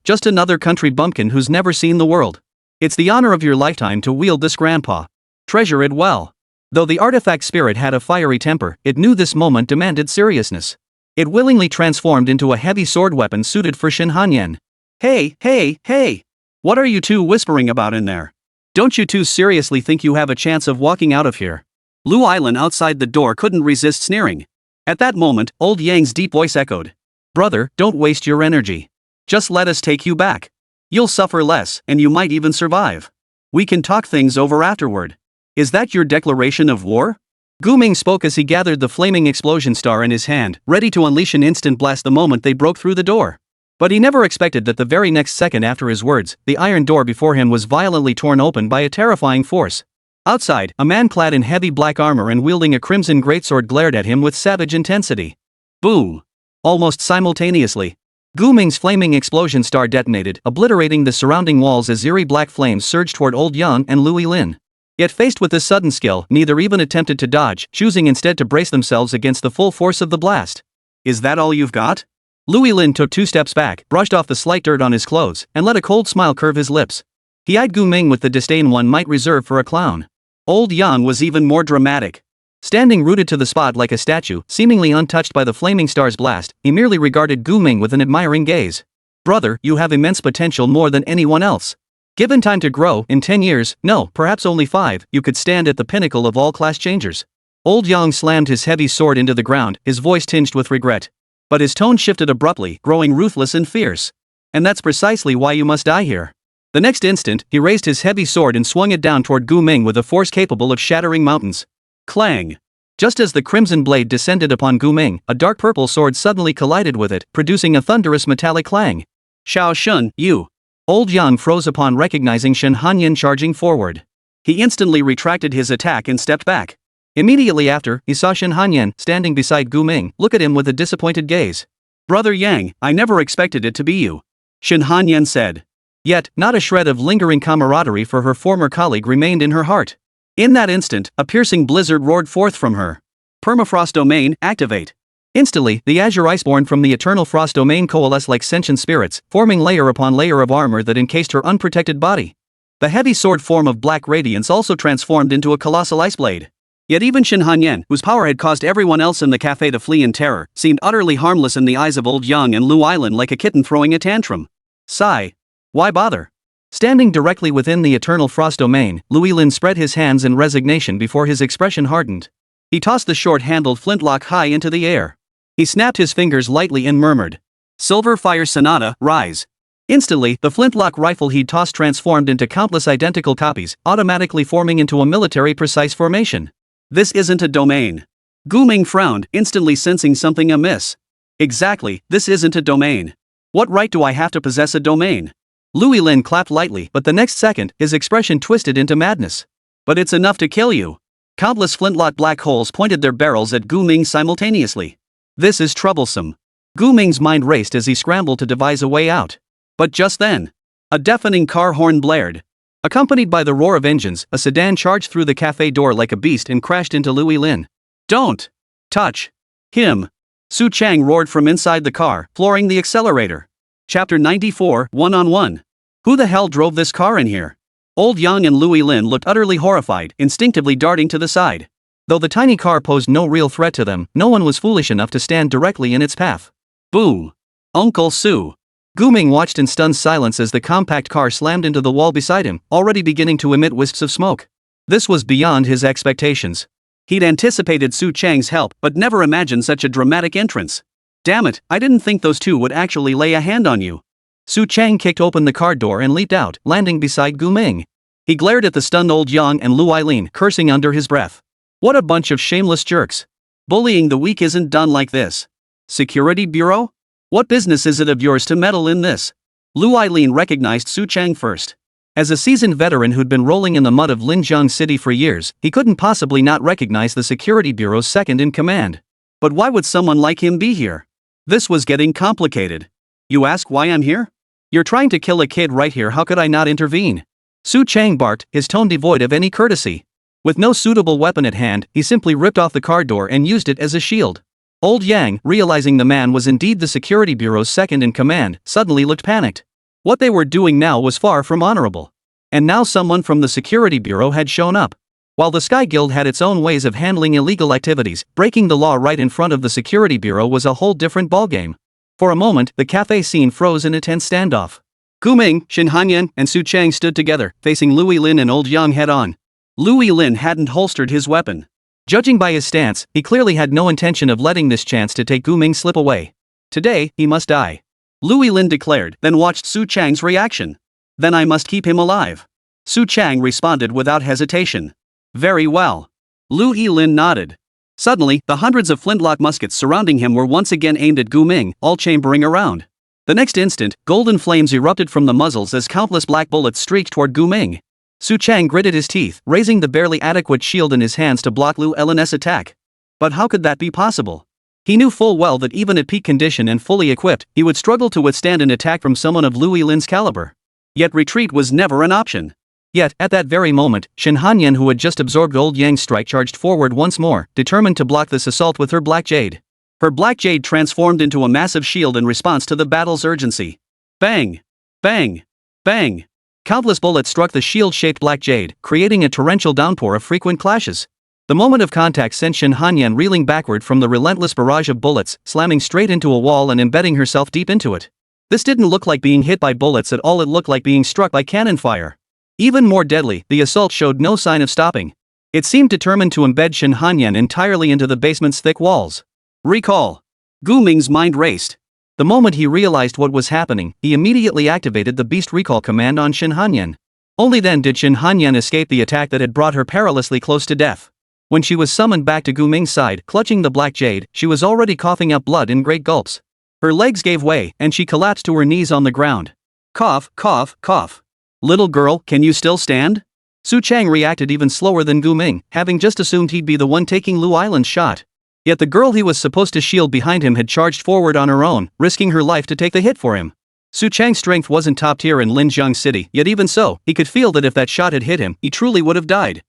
Just another country bumpkin who's never seen the world. It's the honor of your lifetime to wield this grandpa. Treasure it well. Though the artifact spirit had a fiery temper, it knew this moment demanded seriousness. It willingly transformed into a heavy sword weapon suited for Shen Hanyan. Hey! What are you two whispering about in there? Don't you two seriously think you have a chance of walking out of here? Lu Island outside the door couldn't resist sneering. At that moment, old Yang's deep voice echoed. Brother, don't waste your energy. Just let us take you back. You'll suffer less, and you might even survive. We can talk things over afterward. Is that your declaration of war? Gu Ming spoke as he gathered the flaming explosion star in his hand, ready to unleash an instant blast the moment they broke through the door. But he never expected that the very next second after his words, the iron door before him was violently torn open by a terrifying force. Outside, a man clad in heavy black armor and wielding a crimson greatsword glared at him with savage intensity. Boom! Almost simultaneously, Gu Ming's flaming explosion star detonated, obliterating the surrounding walls as eerie black flames surged toward Old Yang and Lu Yilin. Yet faced with this sudden skill, neither even attempted to dodge, choosing instead to brace themselves against the full force of the blast. Is that all you've got? Lu Yilin took 2 steps back, brushed off the slight dirt on his clothes, and let a cold smile curve his lips. He eyed Gu Ming with the disdain one might reserve for a clown. Old Yang was even more dramatic. Standing rooted to the spot like a statue, seemingly untouched by the flaming star's blast, he merely regarded Gu Ming with an admiring gaze. Brother, you have immense potential more than anyone else. Given time to grow, in 10 years, no, perhaps only 5, you could stand at the pinnacle of all class changers. Old Yang slammed his heavy sword into the ground, his voice tinged with regret. But his tone shifted abruptly, growing ruthless and fierce. And that's precisely why you must die here. The next instant, he raised his heavy sword and swung it down toward Gu Ming with a force capable of shattering mountains. Clang! Just as the crimson blade descended upon Gu Ming, a dark purple sword suddenly collided with it, producing a thunderous metallic clang. Xiao Shun, you! Old Yang froze upon recognizing Shen Hanyan charging forward. He instantly retracted his attack and stepped back. Immediately after, he saw Shen Hanyan, standing beside Gu Ming, look at him with a disappointed gaze. Brother Yang, I never expected it to be you. Shen Hanyan said. Yet, not a shred of lingering camaraderie for her former colleague remained in her heart. In that instant, a piercing blizzard roared forth from her. Permafrost domain, activate. Instantly, the Azure Iceborn from the Eternal Frost domain coalesced like sentient spirits, forming layer upon layer of armor that encased her unprotected body. The heavy sword form of black radiance also transformed into a colossal ice blade. Yet even Shen Hanyan, whose power had caused everyone else in the cafe to flee in terror, seemed utterly harmless in the eyes of Old Yang and Lu Island, like a kitten throwing a tantrum. Sigh. Why bother? Standing directly within the Eternal Frost domain, Lu Ilin spread his hands in resignation before his expression hardened. He tossed the short-handled flintlock high into the air. He snapped his fingers lightly and murmured, Silver Fire Sonata, rise. Instantly, the flintlock rifle he'd tossed transformed into countless identical copies, automatically forming into a military-precise formation. This isn't a domain. Gu Ming frowned, instantly sensing something amiss. Exactly, this isn't a domain. What right do I have to possess a domain? Lu Ilin clapped lightly, but the next second, his expression twisted into madness. But it's enough to kill you. Countless flintlock black holes pointed their barrels at Gu Ming simultaneously. This is troublesome. Gu Ming's mind raced as he scrambled to devise a way out. But just then, a deafening car horn blared. Accompanied by the roar of engines, a sedan charged through the cafe door like a beast and crashed into Lu Ilin. Don't touch him! Su Chang roared from inside the car, flooring the accelerator. Chapter 94, One-on-One. Who the hell drove this car in here? Old Yang and Lu Ilin looked utterly horrified, instinctively darting to the side. Though the tiny car posed no real threat to them, no one was foolish enough to stand directly in its path. Boom! Uncle Su. Gu Ming watched in stunned silence as the compact car slammed into the wall beside him, already beginning to emit wisps of smoke. This was beyond his expectations. He'd anticipated Su Chang's help, but never imagined such a dramatic entrance. Damn it, I didn't think those two would actually lay a hand on you. Su Chang kicked open the car door and leaped out, landing beside Gu Ming. He glared at the stunned Old Yang and Lu Ilin, cursing under his breath. What a bunch of shameless jerks. Bullying the weak isn't done like this. Security Bureau? What business is it of yours to meddle in this? Lu Ilin recognized Su Chang first. As a seasoned veteran who'd been rolling in the mud of Linjiang City for years, he couldn't possibly not recognize the Security Bureau's second in command. But why would someone like him be here? This was getting complicated. You ask why I'm here? You're trying to kill a kid right here, how could I not intervene? Su Chang barked, his tone devoid of any courtesy. With no suitable weapon at hand, he simply ripped off the car door and used it as a shield. Old Yang, realizing the man was indeed the Security Bureau's second in command, suddenly looked panicked. What they were doing now was far from honorable. And now someone from the Security Bureau had shown up. While the Sky Guild had its own ways of handling illegal activities, breaking the law right in front of the Security Bureau was a whole different ballgame. For a moment, the cafe scene froze in a tense standoff. Gu Ming, Shen Hanyan, and Su Chang stood together, facing Lu Ilin and Old Yang head-on. Lu Ilin hadn't holstered his weapon. Judging by his stance, he clearly had no intention of letting this chance to take Gu Ming slip away. Today, he must die. Lu Ilin declared, then watched Su Chang's reaction. Then I must keep him alive. Su Chang responded without hesitation. Very well. Lu Ilin nodded. Suddenly, the hundreds of flintlock muskets surrounding him were once again aimed at Gu Ming, all chambering around. The next instant, golden flames erupted from the muzzles as countless black bullets streaked toward Gu Ming. Su Chang gritted his teeth, raising the barely adequate shield in his hands to block Lu Ilin's attack. But how could that be possible? He knew full well that even at peak condition and fully equipped, he would struggle to withstand an attack from someone of Lu Ilin's caliber. Yet retreat was never an option. Yet, at that very moment, Shen Hanyan, who had just absorbed Old Yang's strike, charged forward once more, determined to block this assault with her black jade. Her black jade transformed into a massive shield in response to the battle's urgency. Bang! Bang! Bang! Countless bullets struck the shield-shaped black jade, creating a torrential downpour of frequent clashes. The moment of contact sent Shin Hanyan reeling backward from the relentless barrage of bullets, slamming straight into a wall and embedding herself deep into it. This didn't look like being hit by bullets at all, it looked like being struck by cannon fire. Even more deadly, the assault showed no sign of stopping. It seemed determined to embed Shin Hanyan entirely into the basement's thick walls. Recall. Gu Ming's mind raced. The moment he realized what was happening, he immediately activated the Beast Recall command on Shin Hanyan. Only then did Shin Hanyan escape the attack that had brought her perilously close to death. When she was summoned back to Gu Ming's side, clutching the black jade, she was already coughing up blood in great gulps. Her legs gave way, and she collapsed to her knees on the ground. Cough, cough, cough. Little girl, can you still stand? Su Chang reacted even slower than Gu Ming, having just assumed he'd be the one taking Lu Island's shot. Yet the girl he was supposed to shield behind him had charged forward on her own, risking her life to take the hit for him. Su Chang's strength wasn't top tier in Linjiang City, yet even so, he could feel that if that shot had hit him, he truly would have died.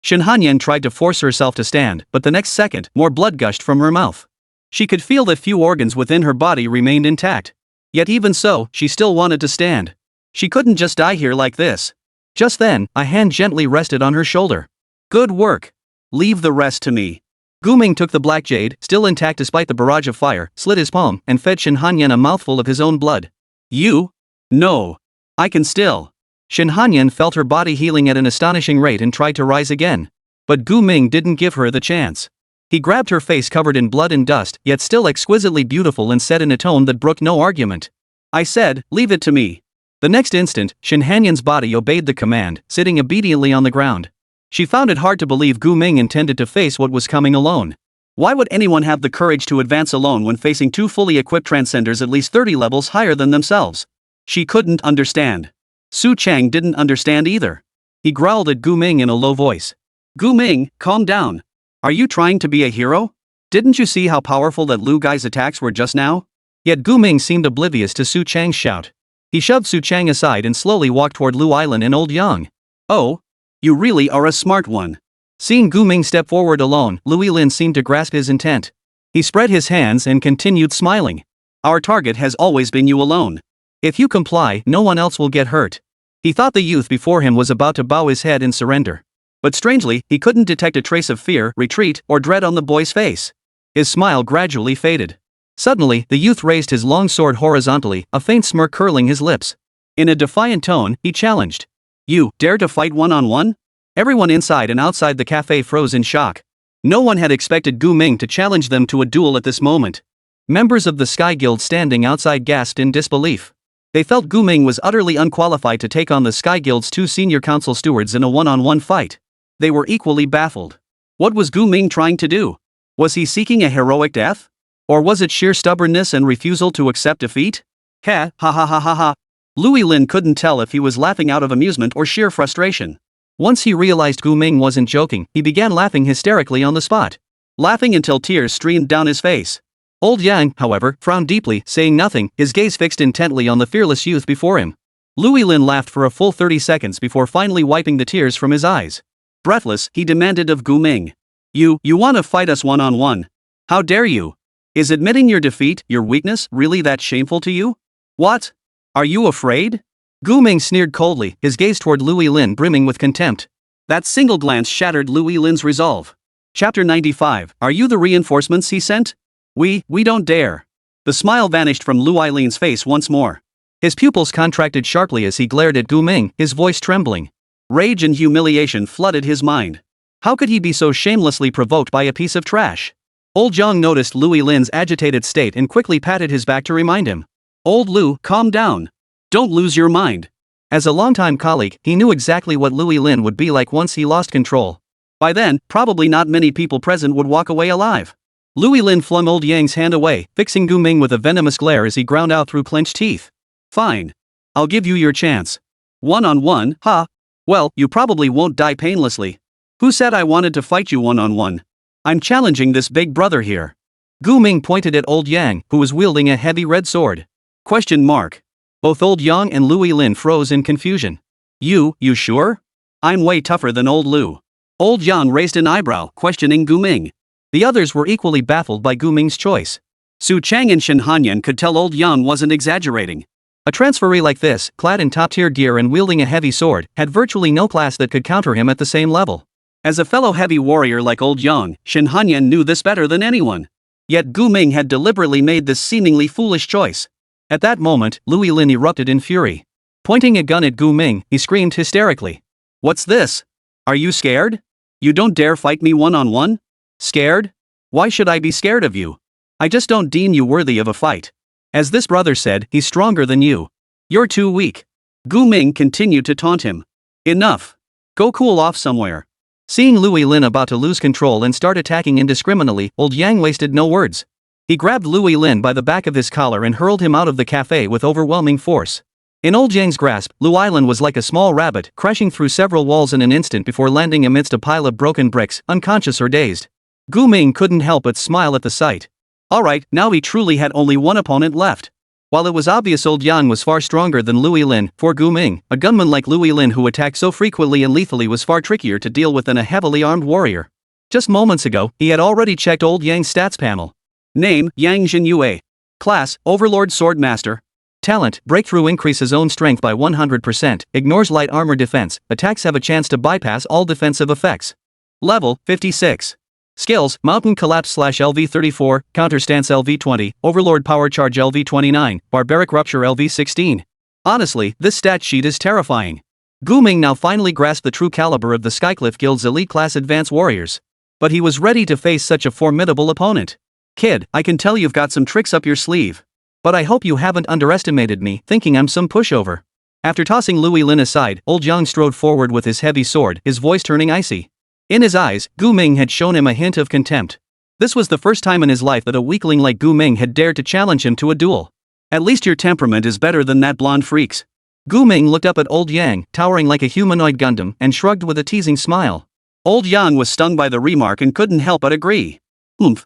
Shin Hanyan tried to force herself to stand, but the next second, more blood gushed from her mouth. She could feel that few organs within her body remained intact. Yet even so, she still wanted to stand. She couldn't just die here like this. Just then, a hand gently rested on her shoulder. Good work. Leave the rest to me. Gu Ming took the black jade, still intact despite the barrage of fire, slit his palm, and fed Shin Hanyan a mouthful of his own blood. You? No. I can still. Shin Hanyan felt her body healing at an astonishing rate and tried to rise again. But Gu Ming didn't give her the chance. He grabbed her face covered in blood and dust, yet still exquisitely beautiful, and said in a tone that brooked no argument. I said, leave it to me. The next instant, Shin Hanyan's body obeyed the command, sitting obediently on the ground. She found it hard to believe Gu Ming intended to face what was coming alone. Why would anyone have the courage to advance alone when facing two fully equipped transcenders at least 30 levels higher than themselves? She couldn't understand. Su Chang didn't understand either. He growled at Gu Ming in a low voice. Gu Ming, calm down. Are you trying to be a hero? Didn't you see how powerful that Lu guy's attacks were just now? Yet Gu Ming seemed oblivious to Su Chang's shout. He shoved Su Chang aside and slowly walked toward Lu Island and Old Yang. Oh? You really are a smart one. Seeing Gu Ming step forward alone, Lu Ilin seemed to grasp his intent. He spread his hands and continued smiling. Our target has always been you alone. If you comply, no one else will get hurt. He thought the youth before him was about to bow his head in surrender. But strangely, he couldn't detect a trace of fear, retreat, or dread on the boy's face. His smile gradually faded. Suddenly, the youth raised his long sword horizontally, a faint smirk curling his lips. In a defiant tone, he challenged. You dare to fight one-on-one? Everyone inside and outside the cafe froze in shock. No one had expected Gu Ming to challenge them to a duel at this moment. Members of the Sky Guild standing outside gasped in disbelief. They felt Gu Ming was utterly unqualified to take on the Sky Guild's two senior council stewards in a one-on-one fight. They were equally baffled. What was Gu Ming trying to do? Was he seeking a heroic death? Or was it sheer stubbornness and refusal to accept defeat? Ha ha ha ha ha ha. Lu Ilin couldn't tell if he was laughing out of amusement or sheer frustration. Once he realized Gu Ming wasn't joking, he began laughing hysterically on the spot. Laughing until tears streamed down his face. Old Yang, however, frowned deeply, saying nothing, his gaze fixed intently on the fearless youth before him. Lu Ilin laughed for a full 30 seconds before finally wiping the tears from his eyes. Breathless, he demanded of Gu Ming. You want to fight us one-on-one? How dare you? Is admitting your defeat, your weakness, really that shameful to you? What? Are you afraid? Gu Ming sneered coldly, his gaze toward Lu Ilin brimming with contempt. That single glance shattered Lu Ilin's resolve. Chapter 95, Are you the reinforcements he sent? We don't dare. The smile vanished from Lu Ilin's face once more. His pupils contracted sharply as he glared at Gu Ming, his voice trembling. Rage and humiliation flooded his mind. How could he be so shamelessly provoked by a piece of trash? Old Zhang noticed Lu Ilin's agitated state and quickly patted his back to remind him. Old Lu, calm down. Don't lose your mind. As a longtime colleague, he knew exactly what Lu Ilin would be like once he lost control. By then, probably not many people present would walk away alive. Lu Ilin flung Old Yang's hand away, fixing Gu Ming with a venomous glare as he ground out through clenched teeth. Fine. I'll give you your chance. One-on-one, huh? Well, you probably won't die painlessly. Who said I wanted to fight you one-on-one? I'm challenging this big brother here. Gu Ming pointed at Old Yang, who was wielding a heavy red sword. Question mark. Both Old Yang and Lu Ilin froze in confusion. You sure? I'm way tougher than Old Lu. Old Yang raised an eyebrow, questioning Gu Ming. The others were equally baffled by Gu Ming's choice. Su Chang and Shin Hanyan could tell Old Yang wasn't exaggerating. A transferee like this, clad in top-tier gear and wielding a heavy sword, had virtually no class that could counter him at the same level. As a fellow heavy warrior like old Yang, Shin Hanyan knew this better than anyone. Yet Gu Ming had deliberately made this seemingly foolish choice. At that moment, Lui Lin erupted in fury. Pointing a gun at Gu Ming, he screamed hysterically. What's this? Are you scared? You don't dare fight me one-on-one? Scared? Why should I be scared of you? I just don't deem you worthy of a fight. As this brother said, he's stronger than you. You're too weak. Gu Ming continued to taunt him. Enough. Go cool off somewhere. Seeing Lui Lin about to lose control and start attacking indiscriminately, old Yang wasted no words. He grabbed Lui Lin by the back of his collar and hurled him out of the cafe with overwhelming force. In old Yang's grasp, Lui Lin was like a small rabbit, crashing through several walls in an instant before landing amidst a pile of broken bricks, unconscious or dazed. Gu Ming couldn't help but smile at the sight. Alright, now he truly had only one opponent left. While it was obvious old Yang was far stronger than Lui Lin, for Gu Ming, a gunman like Lui Lin who attacked so frequently and lethally was far trickier to deal with than a heavily armed warrior. Just moments ago, he had already checked old Yang's stats panel. Name, Yang Jinyue. Class, Overlord Sword Master. Talent, Breakthrough increases own strength by 100%, ignores light armor defense, attacks have a chance to bypass all defensive effects. Level, 56. Skills, Mountain Collapse /LV34, Counter Stance LV20, Overlord Power Charge LV29, Barbaric Rupture LV16. Honestly, this stat sheet is terrifying. Gu Ming now finally grasped the true caliber of the Skycliff Guild's elite class advanced warriors. But he was ready to face such a formidable opponent. Kid, I can tell you've got some tricks up your sleeve. But I hope you haven't underestimated me, thinking I'm some pushover. After tossing Lui Lin aside, old Yang strode forward with his heavy sword, his voice turning icy. In his eyes, Gu Ming had shown him a hint of contempt. This was the first time in his life that a weakling like Gu Ming had dared to challenge him to a duel. At least your temperament is better than that blonde freak's. Gu Ming looked up at old Yang, towering like a humanoid Gundam, and shrugged with a teasing smile. Old Yang was stung by the remark and couldn't help but agree.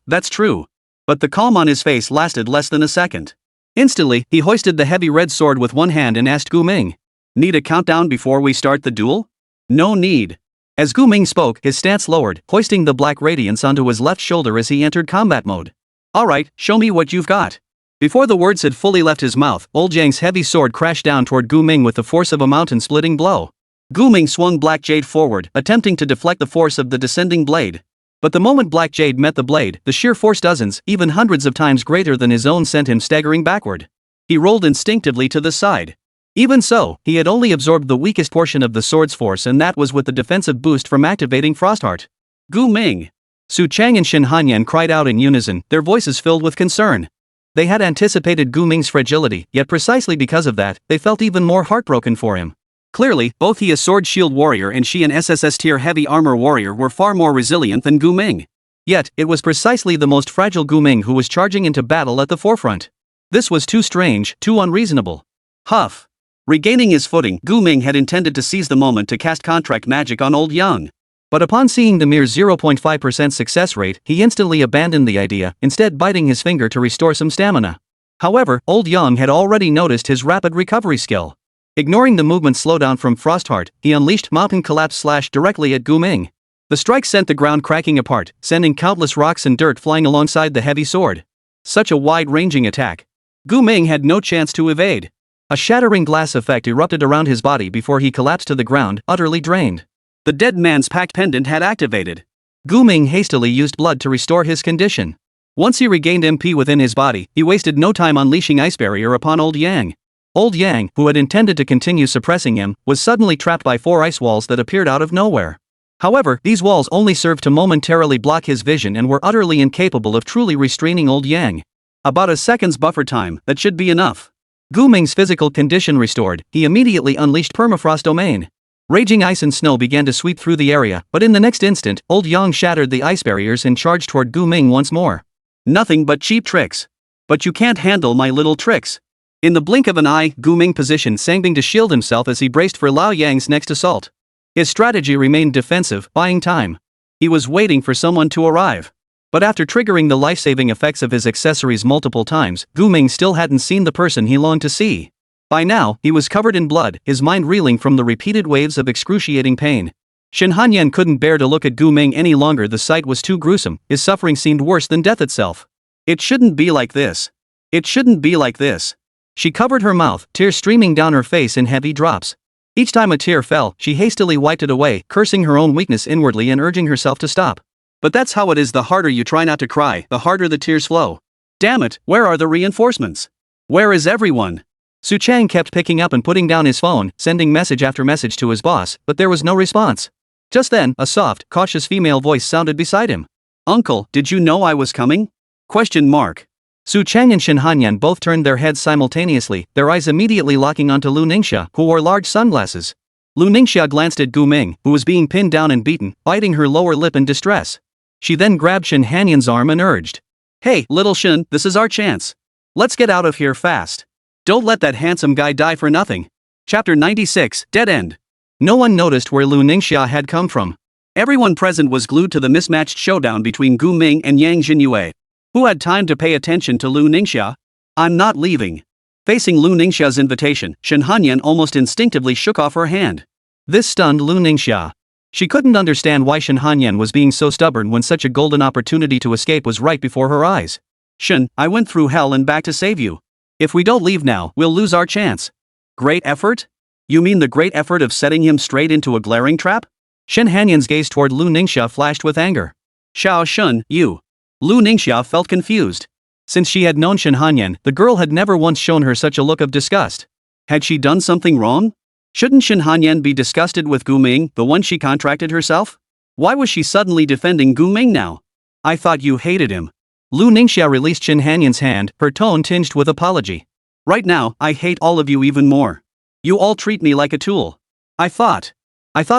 That's true. But the calm on his face lasted less than a second. Instantly, he hoisted the heavy red sword with one hand and asked Gu Ming. Need a countdown before we start the duel? No need. As Gu Ming spoke, his stance lowered, hoisting the black radiance onto his left shoulder as he entered combat mode. Alright, show me what you've got. Before the words had fully left his mouth, old Yang's heavy sword crashed down toward Gu Ming with the force of a mountain-splitting blow. Gu Ming swung Black Jade forward, attempting to deflect the force of the descending blade. But the moment Black Jade met the blade, the sheer force dozens, even hundreds of times greater than his own sent him staggering backward. He rolled instinctively to the side. Even so, he had only absorbed the weakest portion of the sword's force, and that was with the defensive boost from activating Frostheart. Gu Ming! Su Chang and Shin Hanyan cried out in unison, their voices filled with concern. They had anticipated Gu Ming's fragility, yet precisely because of that, they felt even more heartbroken for him. Clearly, both he a sword shield warrior and she an SSS tier heavy armor warrior were far more resilient than Gu Ming. Yet, it was precisely the most fragile Gu Ming who was charging into battle at the forefront. This was too strange, too unreasonable. Huff. Regaining his footing, Gu Ming had intended to seize the moment to cast contract magic on old Yang. But upon seeing the mere 0.5% success rate, he instantly abandoned the idea, instead biting his finger to restore some stamina. However, old Yang had already noticed his rapid recovery skill. Ignoring the movement slowdown from Frostheart, he unleashed Mountain Collapse / directly at Gu Ming. The strike sent the ground cracking apart, sending countless rocks and dirt flying alongside the heavy sword. Such a wide-ranging attack. Gu Ming had no chance to evade. A shattering glass effect erupted around his body before he collapsed to the ground, utterly drained. The dead man's pact pendant had activated. Gu Ming hastily used blood to restore his condition. Once he regained MP within his body, he wasted no time unleashing Ice Barrier upon old Yang. Old Yang, who had intended to continue suppressing him, was suddenly trapped by 4 ice walls that appeared out of nowhere. However, these walls only served to momentarily block his vision and were utterly incapable of truly restraining old Yang. About a second's buffer time, that should be enough. Gu Ming's physical condition restored, he immediately unleashed Permafrost Domain. Raging ice and snow began to sweep through the area, but in the next instant, old Yang shattered the ice barriers and charged toward Gu Ming once more. Nothing but cheap tricks. But you can't handle my little tricks. In the blink of an eye, Gu Ming positioned Sangbing to shield himself as he braced for Lao Yang's next assault. His strategy remained defensive, buying time. He was waiting for someone to arrive. But after triggering the life-saving effects of his accessories multiple times, Gu Ming still hadn't seen the person he longed to see. By now, he was covered in blood, his mind reeling from the repeated waves of excruciating pain. Shin Hanyan couldn't bear to look at Gu Ming any longer. The sight was too gruesome, his suffering seemed worse than death itself. It shouldn't be like this. It shouldn't be like this. She covered her mouth, tears streaming down her face in heavy drops. Each time a tear fell, she hastily wiped it away, cursing her own weakness inwardly and urging herself to stop. But that's how it is. The harder you try not to cry, the harder the tears flow. Damn it, where are the reinforcements? Where is everyone? Su Chang kept picking up and putting down his phone, sending message after message to his boss, but there was no response. Just then, a soft, cautious female voice sounded beside him. Uncle, did you know I was coming? Question mark. Su Chang and Shin Hanyan both turned their heads simultaneously, their eyes immediately locking onto Lu Ningxia, who wore large sunglasses. Lu Ningxia glanced at Gu Ming, who was being pinned down and beaten, biting her lower lip in distress. She then grabbed Shin Hanyan's arm and urged. Hey, little Shin, this is our chance. Let's get out of here fast. Don't let that handsome guy die for nothing. Chapter 96, Dead End. No one noticed where Lu Ningxia had come from. Everyone present was glued to the mismatched showdown between Gu Ming and Yang Jinyue. Who had time to pay attention to Lu Ningxia? I'm not leaving. Facing Lu Ningxia's invitation, Shin Hanyan almost instinctively shook off her hand. This stunned Lu Ningxia. She couldn't understand why Shin Hanyan was being so stubborn when such a golden opportunity to escape was right before her eyes. Shin, I went through hell and back to save you. If we don't leave now, we'll lose our chance. Great effort? You mean the great effort of setting him straight into a glaring trap? Shin Hanyan's gaze toward Lu Ningxia flashed with anger. Xiao Shun, you. Lu Ningxia felt confused. Since she had known Shin Hanyan, the girl had never once shown her such a look of disgust. Had she done something wrong? Shouldn't Shin Hanyan be disgusted with Gu Ming, the one she contracted herself? Why was she suddenly defending Gu Ming now? I thought you hated him. Lu Ningxia released Shin Hanyan's hand, her tone tinged with apology. Right now, I hate all of you even more. You all treat me like a tool. I thought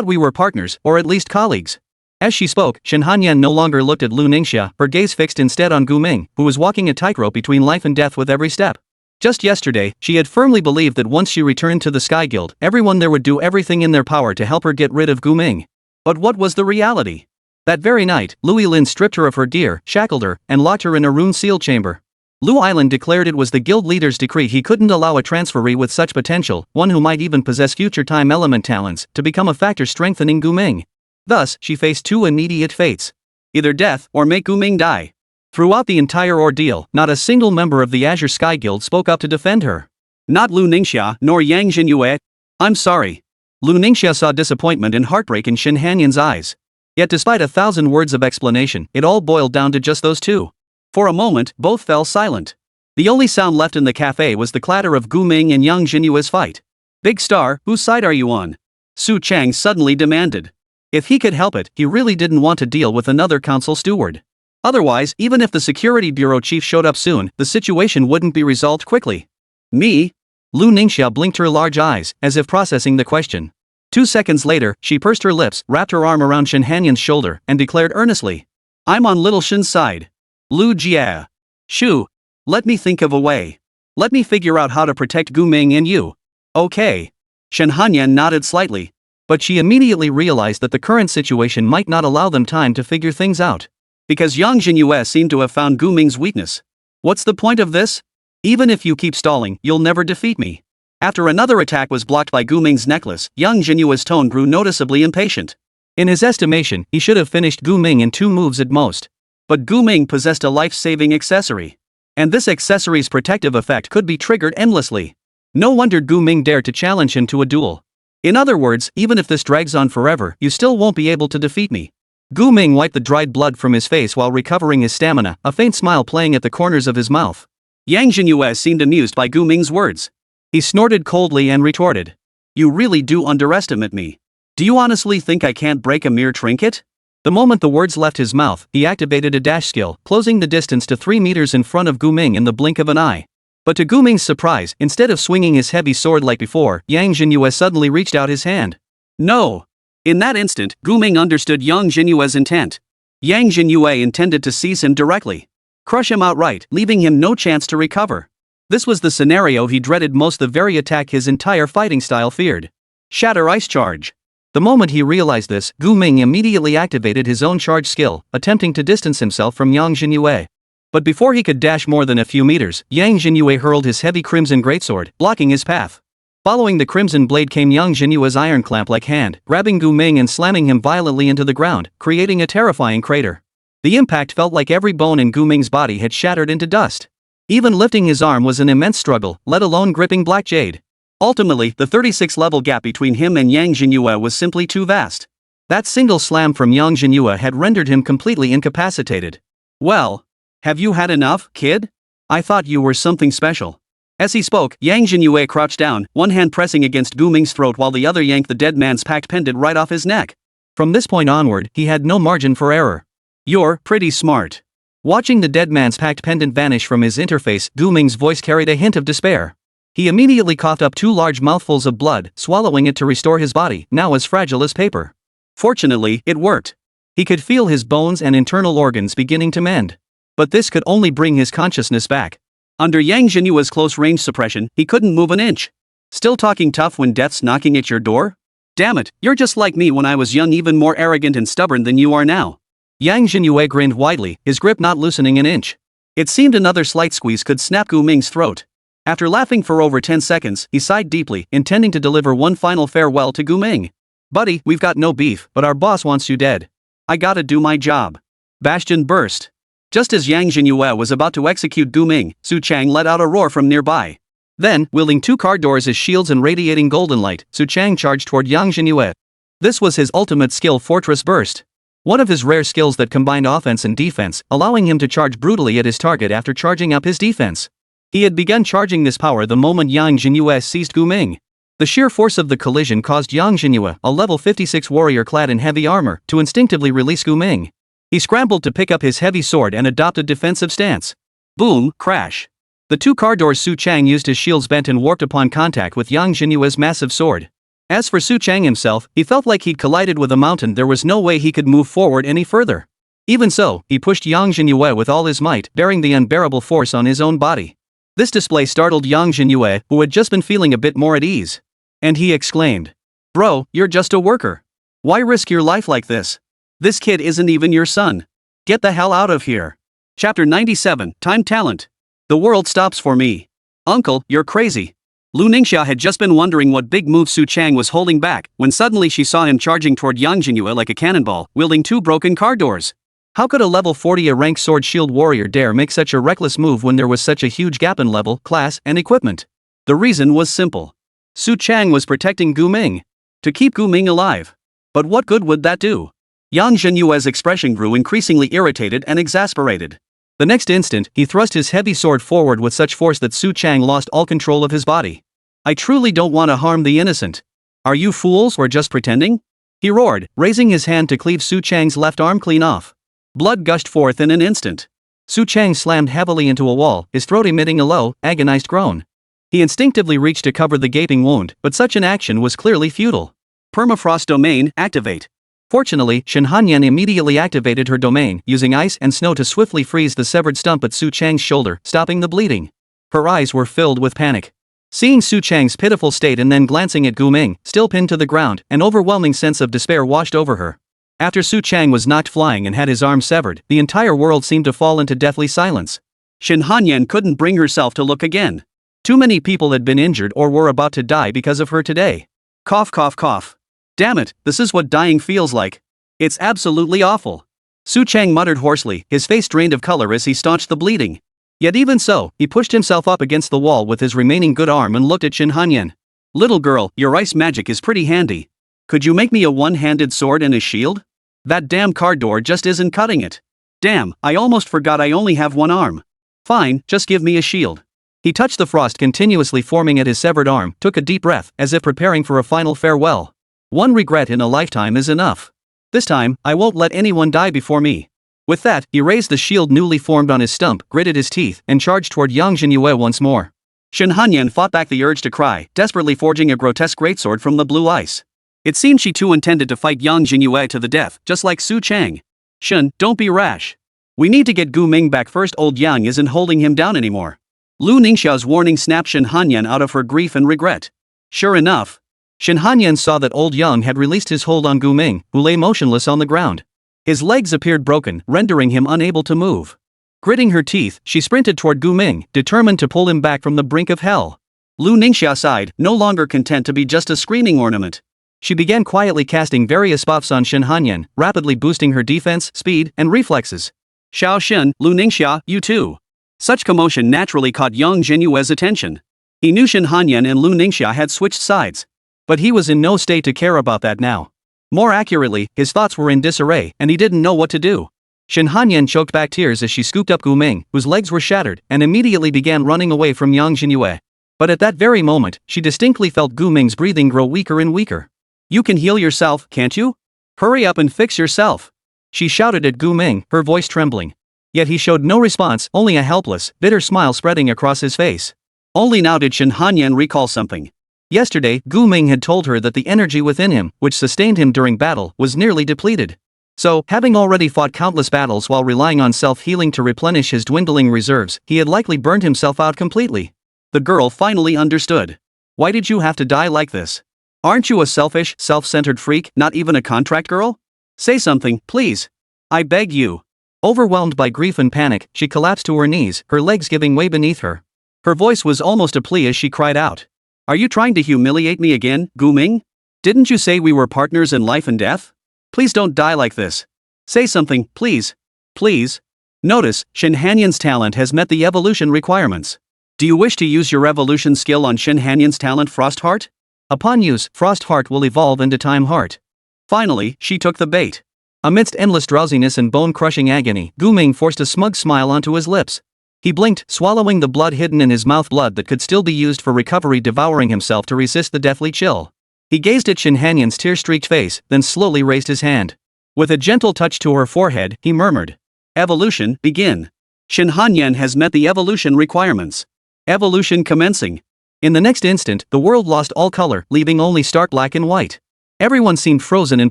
we were partners, or at least colleagues. As she spoke, Shin Hanyan no longer looked at Lu Ningxia, her gaze fixed instead on Gu Ming, who was walking a tightrope between life and death with every step. Just yesterday, she had firmly believed that once she returned to the Sky Guild, everyone there would do everything in their power to help her get rid of Gu Ming. But what was the reality? That very night, Lu Yilin stripped her of her gear, shackled her, and locked her in a rune seal chamber. Lu Island declared it was the guild leader's decree he couldn't allow a transferee with such potential, one who might even possess future time element talents, to become a factor strengthening Gu Ming. Thus, she faced two immediate fates. Either death, or make Gu Ming die. Throughout the entire ordeal, not a single member of the Azure Sky Guild spoke up to defend her. Not Lu Ningxia, nor Yang Jinyue. I'm sorry. Lu Ningxia saw disappointment and heartbreak in Shin Hanyan's eyes. Yet despite 1,000 words of explanation, it all boiled down to just those two. For a moment, both fell silent. The only sound left in the cafe was the clatter of Gu Ming and Yang Jinyue's fight. Big Star, whose side are you on? Su Chang suddenly demanded. If he could help it, he really didn't want to deal with another council steward. Otherwise, even if the security bureau chief showed up soon, the situation wouldn't be resolved quickly. Me? Lu Ningxia blinked her large eyes, as if processing the question. 2 seconds later, she pursed her lips, wrapped her arm around Shin Hanyan's shoulder, and declared earnestly. I'm on little Shin's side. Lu Jia. Shu. Let me think of a way. Let me figure out how to protect Gu Ming and you. Okay. Shin Hanyan nodded slightly. But she immediately realized that the current situation might not allow them time to figure things out. Because Yang Jinyue seemed to have found Gu Ming's weakness. What's the point of this? Even if you keep stalling, you'll never defeat me. After another attack was blocked by Gu Ming's necklace, Yang Jinyue's tone grew noticeably impatient. In his estimation, he should have finished Gu Ming in 2 moves at most. But Gu Ming possessed a life-saving accessory. And this accessory's protective effect could be triggered endlessly. No wonder Gu Ming dared to challenge him to a duel. In other words, even if this drags on forever, you still won't be able to defeat me. Gu Ming wiped the dried blood from his face while recovering his stamina, a faint smile playing at the corners of his mouth. Yang Jinyue seemed amused by Gu Ming's words. He snorted coldly and retorted. You really do underestimate me. Do you honestly think I can't break a mere trinket? The moment the words left his mouth, he activated a dash skill, closing the distance to 3 meters in front of Gu Ming in the blink of an eye. But to Gu Ming's surprise, instead of swinging his heavy sword like before, Yang Jinyue suddenly reached out his hand. No! In that instant, Gu Ming understood Yang Jinyue's intent. Yang Jinyue intended to seize him directly. Crush him outright, leaving him no chance to recover. This was the scenario he dreaded most, the very attack his entire fighting style feared. Shatter Ice Charge. The moment he realized this, Gu Ming immediately activated his own charge skill, attempting to distance himself from Yang Jinyue. But before he could dash more than a few meters, Yang Jinyue hurled his heavy crimson greatsword, blocking his path. Following the crimson blade came Yang Jinyue's iron clamp-like hand, grabbing Gu Ming and slamming him violently into the ground, creating a terrifying crater. The impact felt like every bone in Gu Ming's body had shattered into dust. Even lifting his arm was an immense struggle, let alone gripping Black Jade. Ultimately, the 36-level gap between him and Yang Jinhua was simply too vast. That single slam from Yang Jinhua had rendered him completely incapacitated. Well, have you had enough, kid? I thought you were something special. As he spoke, Yang Jinhua crouched down, one hand pressing against Gu Ming's throat while the other yanked the dead man's packed pendant right off his neck. From this point onward, he had no margin for error. You're pretty smart. Watching the dead man's packed pendant vanish from his interface, Gu Ming's voice carried a hint of despair. He immediately coughed up 2 large mouthfuls of blood, swallowing it to restore his body, now as fragile as paper. Fortunately, it worked. He could feel his bones and internal organs beginning to mend. But this could only bring his consciousness back. Under Yang Jinhua's close-range suppression, he couldn't move an inch. Still talking tough when death's knocking at your door? Damn it, you're just like me when I was young, even more arrogant and stubborn than you are now. Yang Jinhua grinned widely, his grip not loosening an inch. It seemed another slight squeeze could snap Gu Ming's throat. After laughing for over 10 seconds, he sighed deeply, intending to deliver one final farewell to Gu Ming. Buddy, we've got no beef, but our boss wants you dead. I gotta do my job. Bastion burst. Just as Yang Jinhua was about to execute Gu Ming, Su Chang let out a roar from nearby. Then, wielding 2 car doors as shields and radiating golden light, Su Chang charged toward Yang Jinhua. This was his ultimate skill, Fortress Burst. One of his rare skills that combined offense and defense, allowing him to charge brutally at his target after charging up his defense. He had begun charging this power the moment Yang Jinhua seized Gu Ming. The sheer force of the collision caused Yang Jinhua, a level 56 warrior clad in heavy armor, to instinctively release Gu Ming. He scrambled to pick up his heavy sword and adopt a defensive stance. Boom, crash. The 2 car doors Su Chang used his shields bent and warped upon contact with Yang Jinhua's massive sword. As for Su Chang himself, he felt like he'd collided with a mountain. There was no way he could move forward any further. Even so, he pushed Yang Jinhua with all his might, bearing the unbearable force on his own body. This display startled Yang Jinhua, who had just been feeling a bit more at ease. And he exclaimed, "Bro, you're just a worker. Why risk your life like this? This kid isn't even your son. Get the hell out of here." Chapter 97, Time Talent. The world stops for me. Uncle, you're crazy. Lu Ningxia had just been wondering what big move Su Chang was holding back, when suddenly she saw him charging toward Yang Jinhua like a cannonball, wielding 2 broken car doors. How could a level 40 ranked sword shield warrior dare make such a reckless move when there was such a huge gap in level, class, and equipment? The reason was simple. Su Chang was protecting Gu Ming. To keep Gu Ming alive. But what good would that do? Yang Jinhua's expression grew increasingly irritated and exasperated. The next instant, he thrust his heavy sword forward with such force that Su Chang lost all control of his body. "I truly don't want to harm the innocent. Are you fools or just pretending?" he roared, raising his hand to cleave Su Chang's left arm clean off. Blood gushed forth in an instant. Su Chang slammed heavily into a wall, his throat emitting a low, agonized groan. He instinctively reached to cover the gaping wound, but such an action was clearly futile. Permafrost domain, activate. Fortunately, Shen Hanyan immediately activated her domain, using ice and snow to swiftly freeze the severed stump at Su Chang's shoulder, stopping the bleeding. Her eyes were filled with panic. Seeing Su Chang's pitiful state and then glancing at Gu Ming, still pinned to the ground, an overwhelming sense of despair washed over her. After Su Chang was knocked flying and had his arm severed, the entire world seemed to fall into deathly silence. Shen Hanyan couldn't bring herself to look again. Too many people had been injured or were about to die because of her today. Cough cough cough. Damn it, this is what dying feels like. It's absolutely awful. Su Chang muttered hoarsely, his face drained of color as he staunched the bleeding. Yet even so, he pushed himself up against the wall with his remaining good arm and looked at Shen Hanyan. "Little girl, your ice magic is pretty handy. Could you make me a one-handed sword and a shield? That damn car door just isn't cutting it. Damn, I almost forgot I only have one arm. Fine, just give me a shield." He touched the frost continuously forming at his severed arm, took a deep breath, as if preparing for a final farewell. "One regret in a lifetime is enough. This time, I won't let anyone die before me." With that, he raised the shield newly formed on his stump, gritted his teeth, and charged toward Yang Jinhua once more. Shen Hanyan fought back the urge to cry, desperately forging a grotesque greatsword from the blue ice. It seemed she too intended to fight Yang Jinhua to the death, just like Su Chang. "Shen, don't be rash. We need to get Gu Ming back first. Old Yang isn't holding him down anymore." Lu Ningxia's warning snapped Shen Hanyan out of her grief and regret. Sure enough, Shen Hanyan saw that old Yang had released his hold on Gu Ming, who lay motionless on the ground. His legs appeared broken, rendering him unable to move. Gritting her teeth, she sprinted toward Gu Ming, determined to pull him back from the brink of hell. Lu Ningxia sighed, no longer content to be just a screaming ornament. She began quietly casting various buffs on Shen Hanyan, rapidly boosting her defense, speed, and reflexes. "Xiao Shen, Lu Ningxia, you too." Such commotion naturally caught Yang Jinhua's attention. He knew Shin Hanyan and Lu Ningxia had switched sides. But he was in no state to care about that now. More accurately, his thoughts were in disarray and he didn't know what to do. Shin Hanyan choked back tears as she scooped up Gu Ming, whose legs were shattered, and immediately began running away from Yang Jinyue. But at that very moment, she distinctly felt Gu Ming's breathing grow weaker and weaker. You can heal yourself, can't you? Hurry up and fix yourself. She shouted at Gu Ming, her voice trembling. Yet he showed no response, only a helpless, bitter smile spreading across his face. Only now did Shin Hanyan recall something. Yesterday, Gu Ming had told her that the energy within him, which sustained him during battle, was nearly depleted. So, having already fought countless battles while relying on self-healing to replenish his dwindling reserves, he had likely burned himself out completely. The girl finally understood. Why did you have to die like this? Aren't you a selfish, self-centered freak, not even a contract girl? Say something, please. I beg you. Overwhelmed by grief and panic, she collapsed to her knees, her legs giving way beneath her. Her voice was almost a plea as she cried out. Are you trying to humiliate me again, Gu Ming? Didn't you say we were partners in life and death? Please don't die like this. Say something, please. Please. Notice, Shin Hanyan's talent has met the evolution requirements. Do you wish to use your evolution skill on Shin Hanyan's talent Frostheart? Upon use, Frostheart will evolve into Time Heart. Finally, she took the bait. Amidst endless drowsiness and bone-crushing agony, Gu Ming forced a smug smile onto his lips. He blinked, swallowing the blood hidden in his mouth, blood that could still be used for recovery, devouring himself to resist the deathly chill. He gazed at Shin Hanyan's tear-streaked face, then slowly raised his hand. With a gentle touch to her forehead, he murmured. Evolution, begin. Shin Hanyan has met the evolution requirements. Evolution commencing. In the next instant, the world lost all color, leaving only stark black and white. Everyone seemed frozen in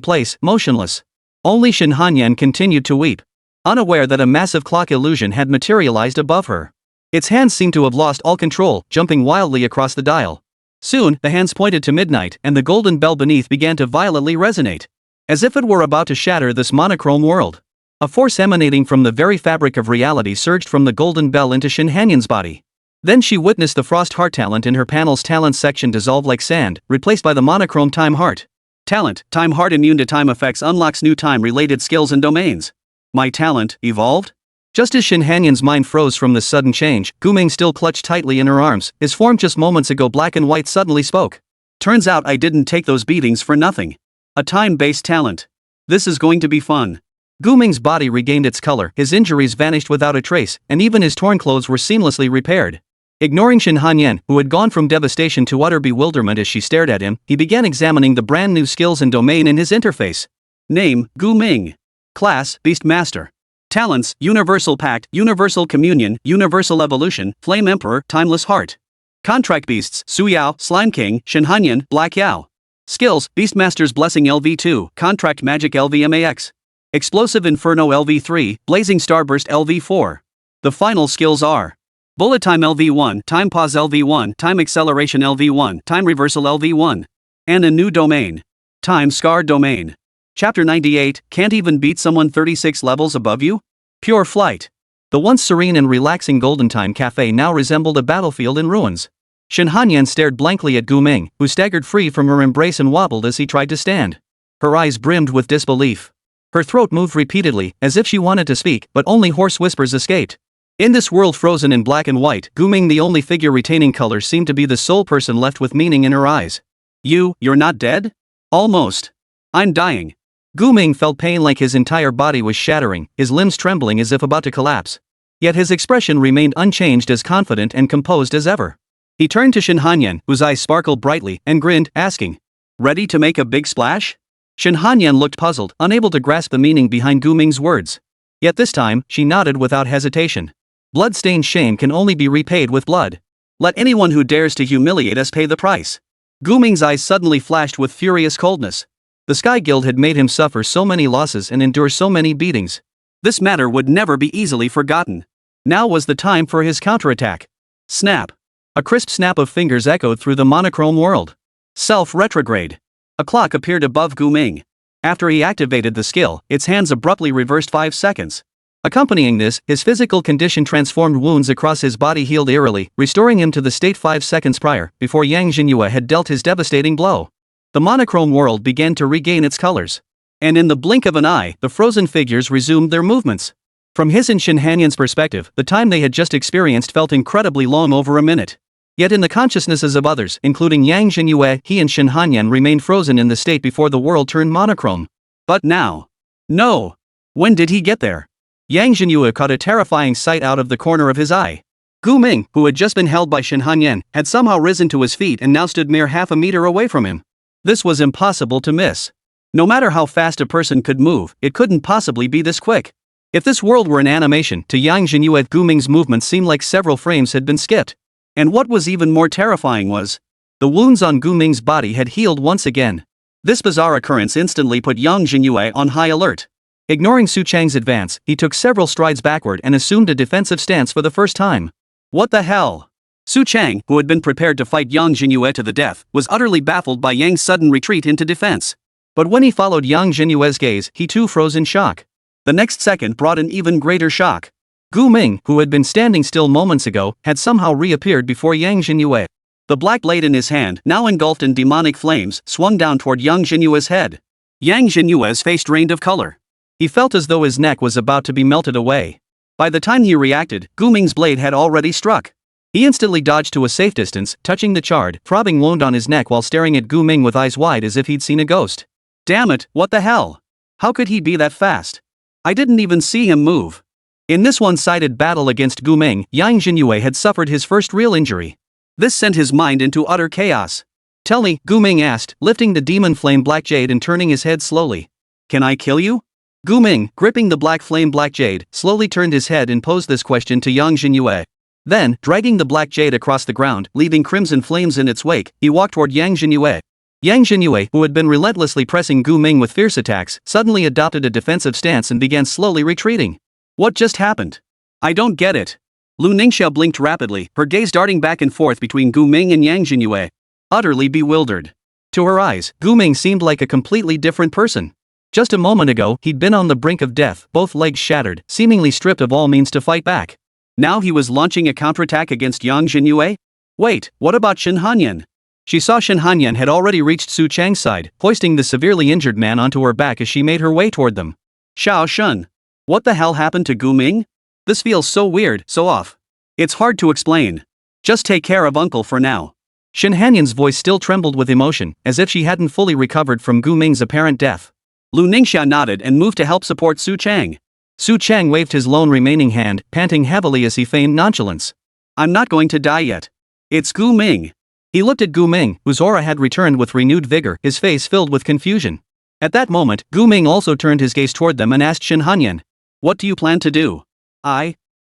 place, motionless. Only Shin Hanyan continued to weep, unaware that a massive clock illusion had materialized above her. Its hands seemed to have lost all control, jumping wildly across the dial. Soon, the hands pointed to midnight, and the golden bell beneath began to violently resonate. As if it were about to shatter this monochrome world. A force emanating from the very fabric of reality surged from the golden bell into Shin Hanyan's body. Then she witnessed the Frost Heart talent in her panel's talent section dissolve like sand, replaced by the monochrome Time Heart. Talent, Time Heart immune to time effects, unlocks new time-related skills and domains. My talent evolved? Just as Shin Hanyan's mind froze from this sudden change, Gu Ming still clutched tightly in her arms, his form just moments ago black and white suddenly spoke. Turns out I didn't take those beatings for nothing. A time-based talent. This is going to be fun. Gu Ming's body regained its color, his injuries vanished without a trace, and even his torn clothes were seamlessly repaired. Ignoring Shin Hanyan, who had gone from devastation to utter bewilderment as she stared at him, he began examining the brand new skills and domain in his interface. Name, Gu Ming. Class, Beastmaster. Talents, Universal Pact, Universal Communion, Universal Evolution, Flame Emperor, Timeless Heart. Contract Beasts, Su Yao, Slime King, Shin Hanyan, Black Yao. Skills, Beastmaster's Blessing LV2, Contract Magic LVMAX. Explosive Inferno LV3, Blazing Starburst LV4. The final skills are Bullet Time LV1, Time Pause LV1, Time Acceleration LV1, Time Reversal LV1. And a new domain. Time Scar Domain. Chapter 98, Can't even beat someone 36 levels above you? Pure flight. The once serene and relaxing Golden Time Cafe now resembled a battlefield in ruins. Shin Hanyan stared blankly at Gu Ming, who staggered free from her embrace and wobbled as he tried to stand. Her eyes brimmed with disbelief. Her throat moved repeatedly, as if she wanted to speak, but only hoarse whispers escaped. In this world frozen in black and white, Gu Ming, the only figure retaining color, seemed to be the sole person left with meaning in her eyes. You're not dead? Almost. I'm dying. Gu Ming felt pain like his entire body was shattering, his limbs trembling as if about to collapse. Yet his expression remained unchanged, as confident and composed as ever. He turned to Shin Hanyan, whose eyes sparkled brightly, and grinned, asking, Ready to make a big splash? Shin Hanyan looked puzzled, unable to grasp the meaning behind Gu Ming's words. Yet this time, she nodded without hesitation. Blood-stained shame can only be repaid with blood. Let anyone who dares to humiliate us pay the price. Gu Ming's eyes suddenly flashed with furious coldness. The Sky Guild had made him suffer so many losses and endure so many beatings. This matter would never be easily forgotten. Now was the time for his counterattack. Snap. A crisp snap of fingers echoed through the monochrome world. Self-retrograde. A clock appeared above Gu Ming. After he activated the skill, its hands abruptly reversed 5 seconds. Accompanying this, his physical condition transformed, wounds across his body healed eerily, restoring him to the state 5 seconds prior, before Yang Jinyue had dealt his devastating blow. The monochrome world began to regain its colors. And in the blink of an eye, the frozen figures resumed their movements. From his and Shin Hanyan's perspective, the time they had just experienced felt incredibly long, over a minute. Yet in the consciousnesses of others, including Yang Jinyue, he and Shin Hanyan remained frozen in the state before the world turned monochrome. But now. No. When did he get there? Yang Jinyue caught a terrifying sight out of the corner of his eye. Gu Ming, who had just been held by Shin Hanyan, had somehow risen to his feet and now stood mere half a meter away from him. This was impossible to miss. No matter how fast a person could move, it couldn't possibly be this quick. If this world were an animation, to Yang Jinyue, Gu Ming's movements seemed like several frames had been skipped. And what was even more terrifying was, the wounds on Gu Ming's body had healed once again. This bizarre occurrence instantly put Yang Jinyue on high alert. Ignoring Su Chang's advance, he took several strides backward and assumed a defensive stance for the first time. What the hell? Su Chang, who had been prepared to fight Yang Jinyue to the death, was utterly baffled by Yang's sudden retreat into defense. But when he followed Yang Jinyue's gaze, he too froze in shock. The next second brought an even greater shock. Gu Ming, who had been standing still moments ago, had somehow reappeared before Yang Jinyue. The black blade in his hand, now engulfed in demonic flames, swung down toward Yang Jinyue's head. Yang Jinyue's face drained of color. He felt as though his neck was about to be melted away. By the time he reacted, Gu Ming's blade had already struck. He instantly dodged to a safe distance, touching the charred, throbbing wound on his neck while staring at Gu Ming with eyes wide as if he'd seen a ghost. Damn it, what the hell? How could he be that fast? I didn't even see him move. In this one-sided battle against Gu Ming, Yang Jinyue had suffered his first real injury. This sent his mind into utter chaos. Tell me, Gu Ming asked, lifting the demon flame black jade and turning his head slowly. Can I kill you? Gu Ming, gripping the black flame black jade, slowly turned his head and posed this question to Yang Jinyue. Then, dragging the black jade across the ground, leaving crimson flames in its wake, he walked toward Yang Jinyue. Yang Jinyue, who had been relentlessly pressing Gu Ming with fierce attacks, suddenly adopted a defensive stance and began slowly retreating. What just happened? I don't get it. Lu Ningxia blinked rapidly, her gaze darting back and forth between Gu Ming and Yang Jinyue. Utterly bewildered. To her eyes, Gu Ming seemed like a completely different person. Just a moment ago, he'd been on the brink of death, both legs shattered, seemingly stripped of all means to fight back. Now he was launching a counterattack against Yang Jinyue? Wait, what about Shin Hanyan? She saw Shin Hanyan had already reached Su Chang's side, hoisting the severely injured man onto her back as she made her way toward them. Xiao Shun. What the hell happened to Gu Ming? This feels so weird, so off. It's hard to explain. Just take care of Uncle for now. Shin Hanyan's voice still trembled with emotion, as if she hadn't fully recovered from Gu Ming's apparent death. Lu Ningxia nodded and moved to help support Su Chang. Su Chang waved his lone remaining hand, panting heavily as he feigned nonchalance. I'm not going to die yet. It's Gu Ming. He looked at Gu Ming, whose aura had returned with renewed vigor, his face filled with confusion. At that moment, Gu Ming also turned his gaze toward them and asked Shin Hanyan. What do you plan to do?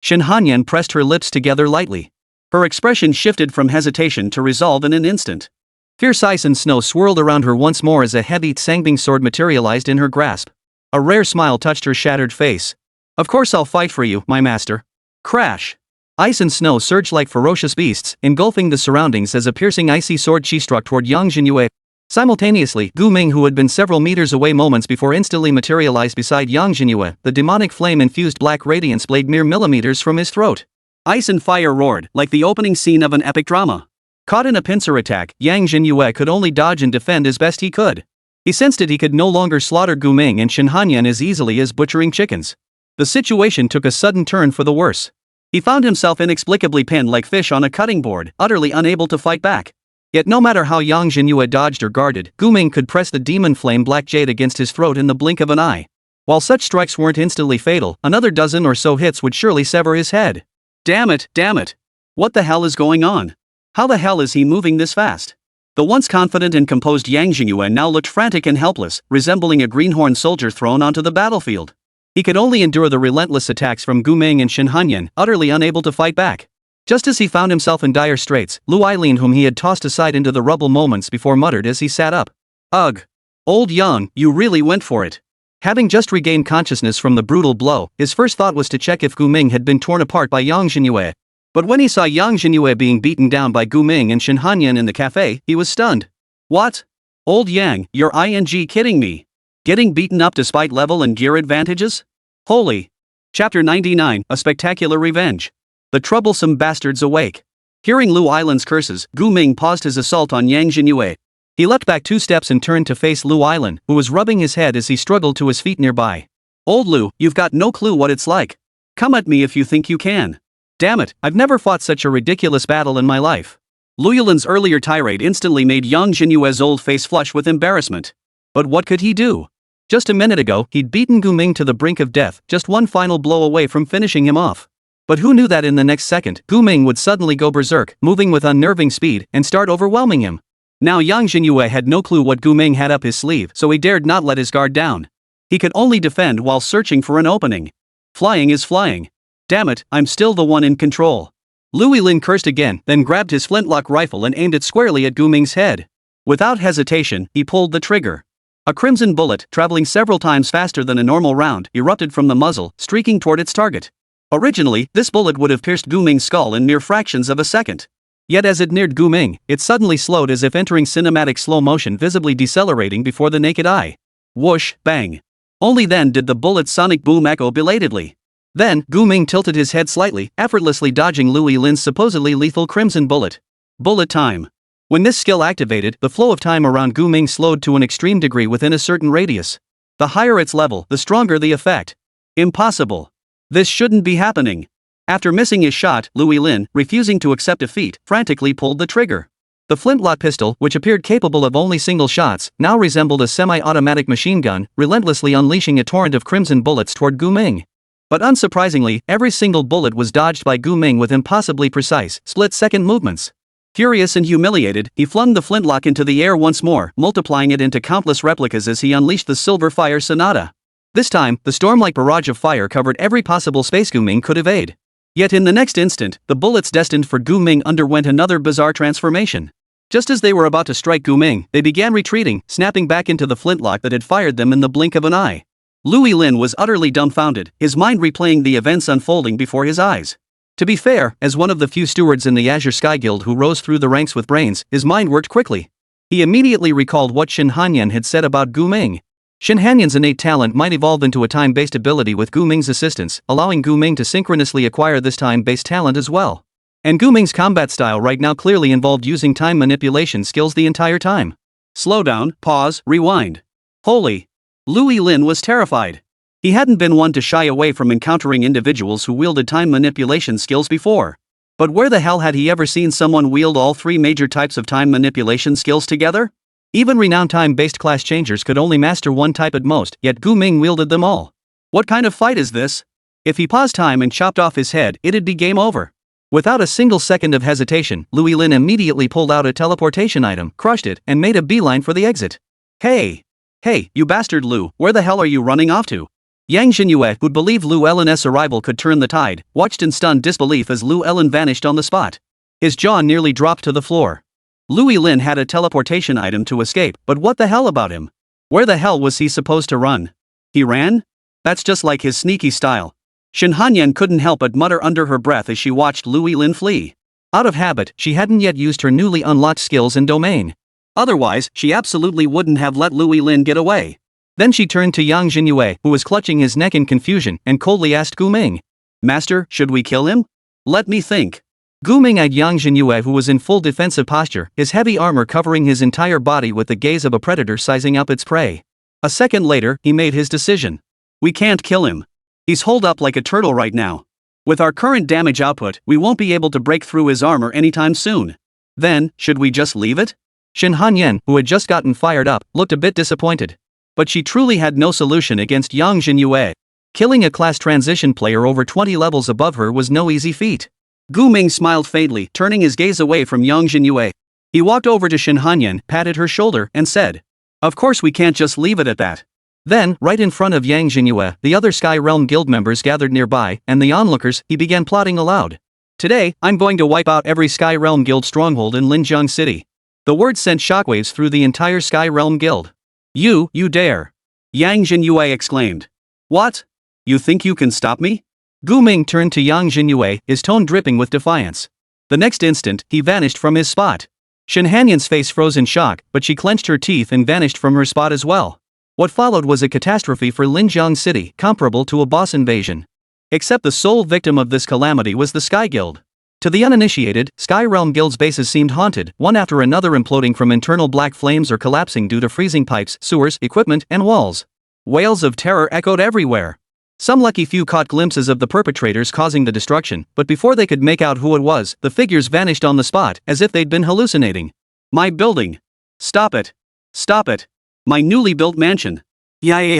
Shin Hanyan pressed her lips together lightly. Her expression shifted from hesitation to resolve in an instant. Fierce ice and snow swirled around her once more as a heavy Sangbing sword materialized in her grasp. A rare smile touched her shattered face. Of course I'll fight for you, my master. Crash! Ice and snow surged like ferocious beasts, engulfing the surroundings as a piercing icy sword she struck toward Yang Jinyue. Simultaneously, Gu Ming, who had been several meters away moments before, instantly materialized beside Yang Jinyue, the demonic flame-infused black radiance blade mere millimeters from his throat. Ice and fire roared, like the opening scene of an epic drama. Caught in a pincer attack, Yang Jinyue could only dodge and defend as best he could. He sensed that he could no longer slaughter Gu Ming and Shin Hanyan as easily as butchering chickens. The situation took a sudden turn for the worse. He found himself inexplicably pinned like fish on a cutting board, utterly unable to fight back. Yet no matter how Yang Jinyue dodged or guarded, Gu Ming could press the demon flame black jade against his throat in the blink of an eye. While such strikes weren't instantly fatal, another dozen or so hits would surely sever his head. Damn it! What the hell is going on? How the hell is he moving this fast? The once confident and composed Yang Jinyue now looked frantic and helpless, resembling a greenhorn soldier thrown onto the battlefield. He could only endure the relentless attacks from Gu Ming and Shin Hanyan, utterly unable to fight back. Just as he found himself in dire straits, Lu Eileen, whom he had tossed aside into the rubble moments before, muttered as he sat up. Ugh! Old Yang, you really went for it. Having just regained consciousness from the brutal blow, his first thought was to check if Gu Ming had been torn apart by Yang Jinyue. But when he saw Yang Jinyue being beaten down by Gu Ming and Shin Hanyan in the cafe, he was stunned. What? Old Yang, you're kidding me? Getting beaten up despite level and gear advantages? Holy! Chapter 99, A Spectacular Revenge. The troublesome bastards awake. Hearing Lu Eilin's curses, Gu Ming paused his assault on Yang Jinyue. He leapt back 2 steps and turned to face Lu Eilin, who was rubbing his head as he struggled to his feet nearby. Old Lu, you've got no clue what it's like. Come at me if you think you can. Damn it, I've never fought such a ridiculous battle in my life. Lu Yulin's earlier tirade instantly made Yang Jinyue's old face flush with embarrassment. But what could he do? Just a minute ago, he'd beaten Gu Ming to the brink of death, just one final blow away from finishing him off. But who knew that in the next second, Gu Ming would suddenly go berserk, moving with unnerving speed, and start overwhelming him. Now Yang Jinyue had no clue what Gu Ming had up his sleeve, so he dared not let his guard down. He could only defend while searching for an opening. Flying is flying. Damn it, I'm still the one in control. Lu Yulin cursed again, then grabbed his flintlock rifle and aimed it squarely at Gu Ming's head. Without hesitation, he pulled the trigger. A crimson bullet, traveling several times faster than a normal round, erupted from the muzzle, streaking toward its target. Originally, this bullet would have pierced Gu Ming's skull in mere fractions of a second. Yet as it neared Gu Ming, it suddenly slowed as if entering cinematic slow motion, visibly decelerating before the naked eye. Whoosh, bang. Only then did the bullet's sonic boom echo belatedly. Then, Gu Ming tilted his head slightly, effortlessly dodging Lu Yulin's supposedly lethal crimson bullet. Bullet time. When this skill activated, the flow of time around Gu Ming slowed to an extreme degree within a certain radius. The higher its level, the stronger the effect. Impossible. This shouldn't be happening. After missing his shot, Lu Yulin, refusing to accept defeat, frantically pulled the trigger. The flintlock pistol, which appeared capable of only single shots, now resembled a semi-automatic machine gun, relentlessly unleashing a torrent of crimson bullets toward Gu Ming. But unsurprisingly, every single bullet was dodged by Gu Ming with impossibly precise, split-second movements. Furious and humiliated, he flung the flintlock into the air once more, multiplying it into countless replicas as he unleashed the Silver Fire Sonata. This time, the storm-like barrage of fire covered every possible space Gu Ming could evade. Yet in the next instant, the bullets destined for Gu Ming underwent another bizarre transformation. Just as they were about to strike Gu Ming, they began retreating, snapping back into the flintlock that had fired them in the blink of an eye. Lu Yulin was utterly dumbfounded, his mind replaying the events unfolding before his eyes. To be fair, as one of the few stewards in the Azure Sky Guild who rose through the ranks with brains, his mind worked quickly. He immediately recalled what Shin Hanyan had said about Gu Ming. Shin Hanyan's innate talent might evolve into a time-based ability with Gu Ming's assistance, allowing Gu Ming to synchronously acquire this time-based talent as well. And Gu Ming's combat style right now clearly involved using time manipulation skills the entire time. Slow down, pause, rewind. Holy! Lu Yulin was terrified. He hadn't been one to shy away from encountering individuals who wielded time manipulation skills before. But where the hell had he ever seen someone wield all three major types of time manipulation skills together? Even renowned time-based class changers could only master one type at most, yet Gu Ming wielded them all. What kind of fight is this? If he paused time and chopped off his head, it'd be game over. Without a single second of hesitation, Lu Yulin immediately pulled out a teleportation item, crushed it, and made a beeline for the exit. Hey! Hey, you bastard Lu, where the hell are you running off to? Yang Jinyue, who'd believed Lu Elin's arrival could turn the tide, watched in stunned disbelief as Lu Elin vanished on the spot. His jaw nearly dropped to the floor. Lu Yulin had a teleportation item to escape, but what the hell about him? Where the hell was he supposed to run? He ran? That's just like his sneaky style. Shin Hanyan couldn't help but mutter under her breath as she watched Lu Yulin flee. Out of habit, she hadn't yet used her newly unlocked skills and domain. Otherwise, she absolutely wouldn't have let Lu Yulin get away. Then she turned to Yang Jinyue, who was clutching his neck in confusion, and coldly asked Gu Ming. Master, should we kill him? Let me think. Gu Ming eyed Yang Jinyue, who was in full defensive posture, his heavy armor covering his entire body with the gaze of a predator sizing up its prey. A second later, he made his decision. We can't kill him. He's holed up like a turtle right now. With our current damage output, we won't be able to break through his armor anytime soon. Then, should we just leave it? Shin Hanyan, who had just gotten fired up, looked a bit disappointed. But she truly had no solution against Yang Jinyue. Killing a class transition player over 20 levels above her was no easy feat. Gu Ming smiled faintly, turning his gaze away from Yang Jinyue. He walked over to Shin Hanyan, patted her shoulder, and said, "Of course we can't just leave it at that." Then, right in front of Yang Jinyue, the other Sky Realm Guild members gathered nearby, and the onlookers, he began plotting aloud. "Today, I'm going to wipe out every Sky Realm Guild stronghold in Linjiang City." The words sent shockwaves through the entire Sky Realm Guild. You dare!" Yang Jinyue exclaimed. "What? You think you can stop me?" Gu Ming turned to Yang Jinyue, his tone dripping with defiance. The next instant, he vanished from his spot. Shin Hanyan's face froze in shock, but she clenched her teeth and vanished from her spot as well. What followed was a catastrophe for Linjiang City, comparable to a boss invasion. Except the sole victim of this calamity was the Sky Guild. To the uninitiated, Sky Realm Guild's bases seemed haunted, one after another imploding from internal black flames or collapsing due to freezing pipes, sewers, equipment, and walls. Wails of terror echoed everywhere. Some lucky few caught glimpses of the perpetrators causing the destruction, but before they could make out who it was, the figures vanished on the spot, as if they'd been hallucinating. My building. Stop it. Stop it. My newly built mansion. Yeah.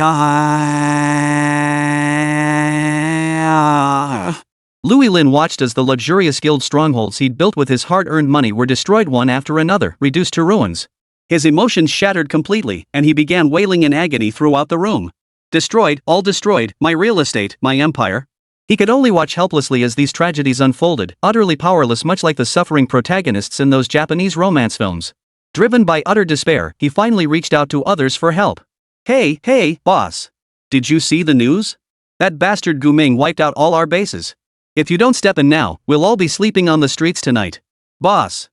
Louis Lin watched as the luxurious guild strongholds he'd built with his hard-earned money were destroyed one after another, reduced to ruins. His emotions shattered completely, and he began wailing in agony throughout the room. Destroyed, all destroyed, my real estate, my empire. He could only watch helplessly as these tragedies unfolded, utterly powerless, much like the suffering protagonists in those Japanese romance films. Driven by utter despair, he finally reached out to others for help. Hey, boss. Did you see the news? That bastard Gu Ming wiped out all our bases. If you don't step in now, we'll all be sleeping on the streets tonight. Boss.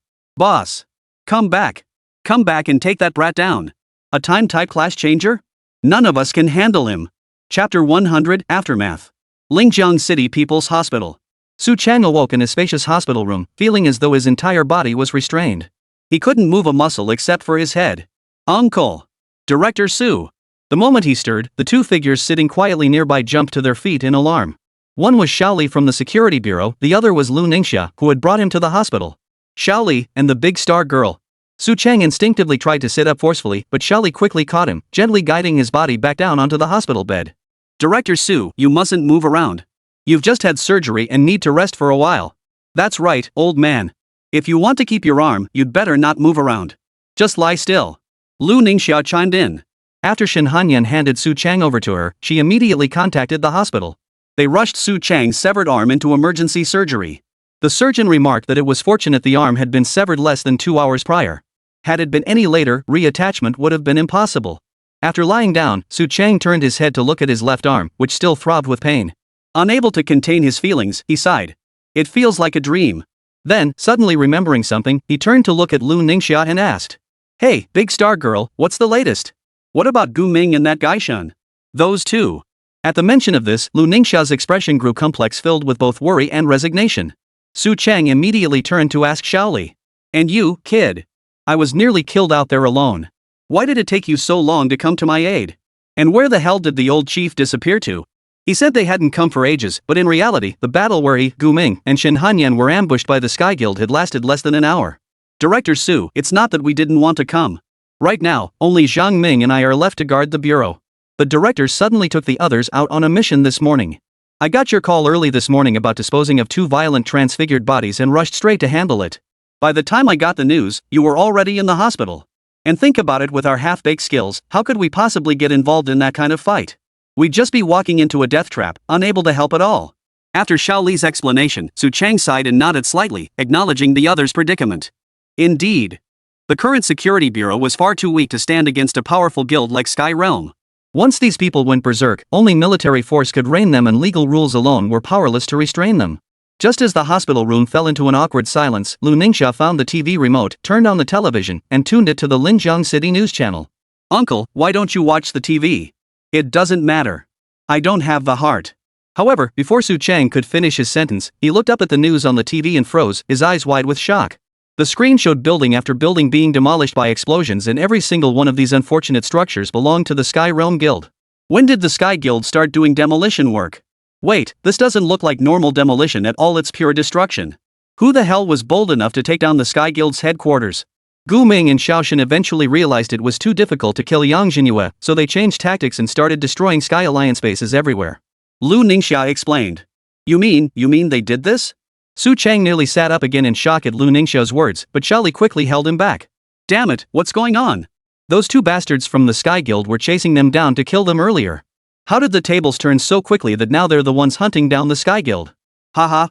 Come back. Come back and take that brat down. A time-type class changer? None of us can handle him. Chapter 100, Aftermath. Lingjiang City People's Hospital. Su Chang awoke in a spacious hospital room, feeling as though his entire body was restrained. He couldn't move a muscle except for his head. Uncle. Director Su. The moment he stirred, the two figures sitting quietly nearby jumped to their feet in alarm. One was Xiaoli from the security bureau, the other was Lu Ningxia, who had brought him to the hospital. Xiaoli, and the big star girl. Su Chang instinctively tried to sit up forcefully, but Xiaoli quickly caught him, gently guiding his body back down onto the hospital bed. Director Su, you mustn't move around. You've just had surgery and need to rest for a while. That's right, old man. If you want to keep your arm, you'd better not move around. Just lie still. Lu Ningxia chimed in. After Shin Hanyan handed Su Chang over to her, she immediately contacted the hospital. They rushed Su Chang's severed arm into emergency surgery. The surgeon remarked that it was fortunate the arm had been severed less than 2 hours prior. Had it been any later, reattachment would have been impossible. After lying down, Su Chang turned his head to look at his left arm, which still throbbed with pain. Unable to contain his feelings, he sighed. It feels like a dream. Then, suddenly remembering something, he turned to look at Lu Ningxia and asked. Hey, big star girl, what's the latest? What about Gu Ming and that guy Shun? Those two. At the mention of this, Lu Ningxia's expression grew complex, filled with both worry and resignation. Su Chang immediately turned to ask Xiaoli. And you, kid? I was nearly killed out there alone. Why did it take you so long to come to my aid? And where the hell did the old chief disappear to? He said they hadn't come for ages, but in reality, the battle where he, Gu Ming, and Shin Hanyan were ambushed by the Sky Guild had lasted less than an hour. Director Su, it's not that we didn't want to come. Right now, only Zhang Ming and I are left to guard the bureau. The director suddenly took the others out on a mission this morning. I got your call early this morning about disposing of 2 violent transfigured bodies and rushed straight to handle it. By the time I got the news, you were already in the hospital. And think about it, with our half-baked skills, how could we possibly get involved in that kind of fight? We'd just be walking into a death trap, unable to help at all. After Xiaoli's explanation, Su Chang sighed and nodded slightly, acknowledging the other's predicament. Indeed. The current security bureau was far too weak to stand against a powerful guild like Sky Realm. Once these people went berserk, only military force could rein them, and legal rules alone were powerless to restrain them. Just as the hospital room fell into an awkward silence, Lu Ningxia found the TV remote, turned on the television, and tuned it to the Linjiang City News channel. Uncle, why don't you watch the TV? It doesn't matter. I don't have the heart. However, before Su Chang could finish his sentence, he looked up at the news on the TV and froze, his eyes wide with shock. The screen showed building after building being demolished by explosions, and every single one of these unfortunate structures belonged to the Sky Realm Guild. When did the Sky Guild start doing demolition work? Wait, this doesn't look like normal demolition at all, it's pure destruction. Who the hell was bold enough to take down the Sky Guild's headquarters? Gu Ming and Xiaoshan eventually realized it was too difficult to kill Yang Jinyue, so they changed tactics and started destroying Sky Alliance bases everywhere. Lu Ningxia explained. You mean they did this? Su Chang nearly sat up again in shock at Lu Ningxia's words, but Xiaoli quickly held him back. Damn it, what's going on? Those 2 bastards from the Sky Guild were chasing them down to kill them earlier. How did the tables turn so quickly that now they're the ones hunting down the Sky Guild? Ha.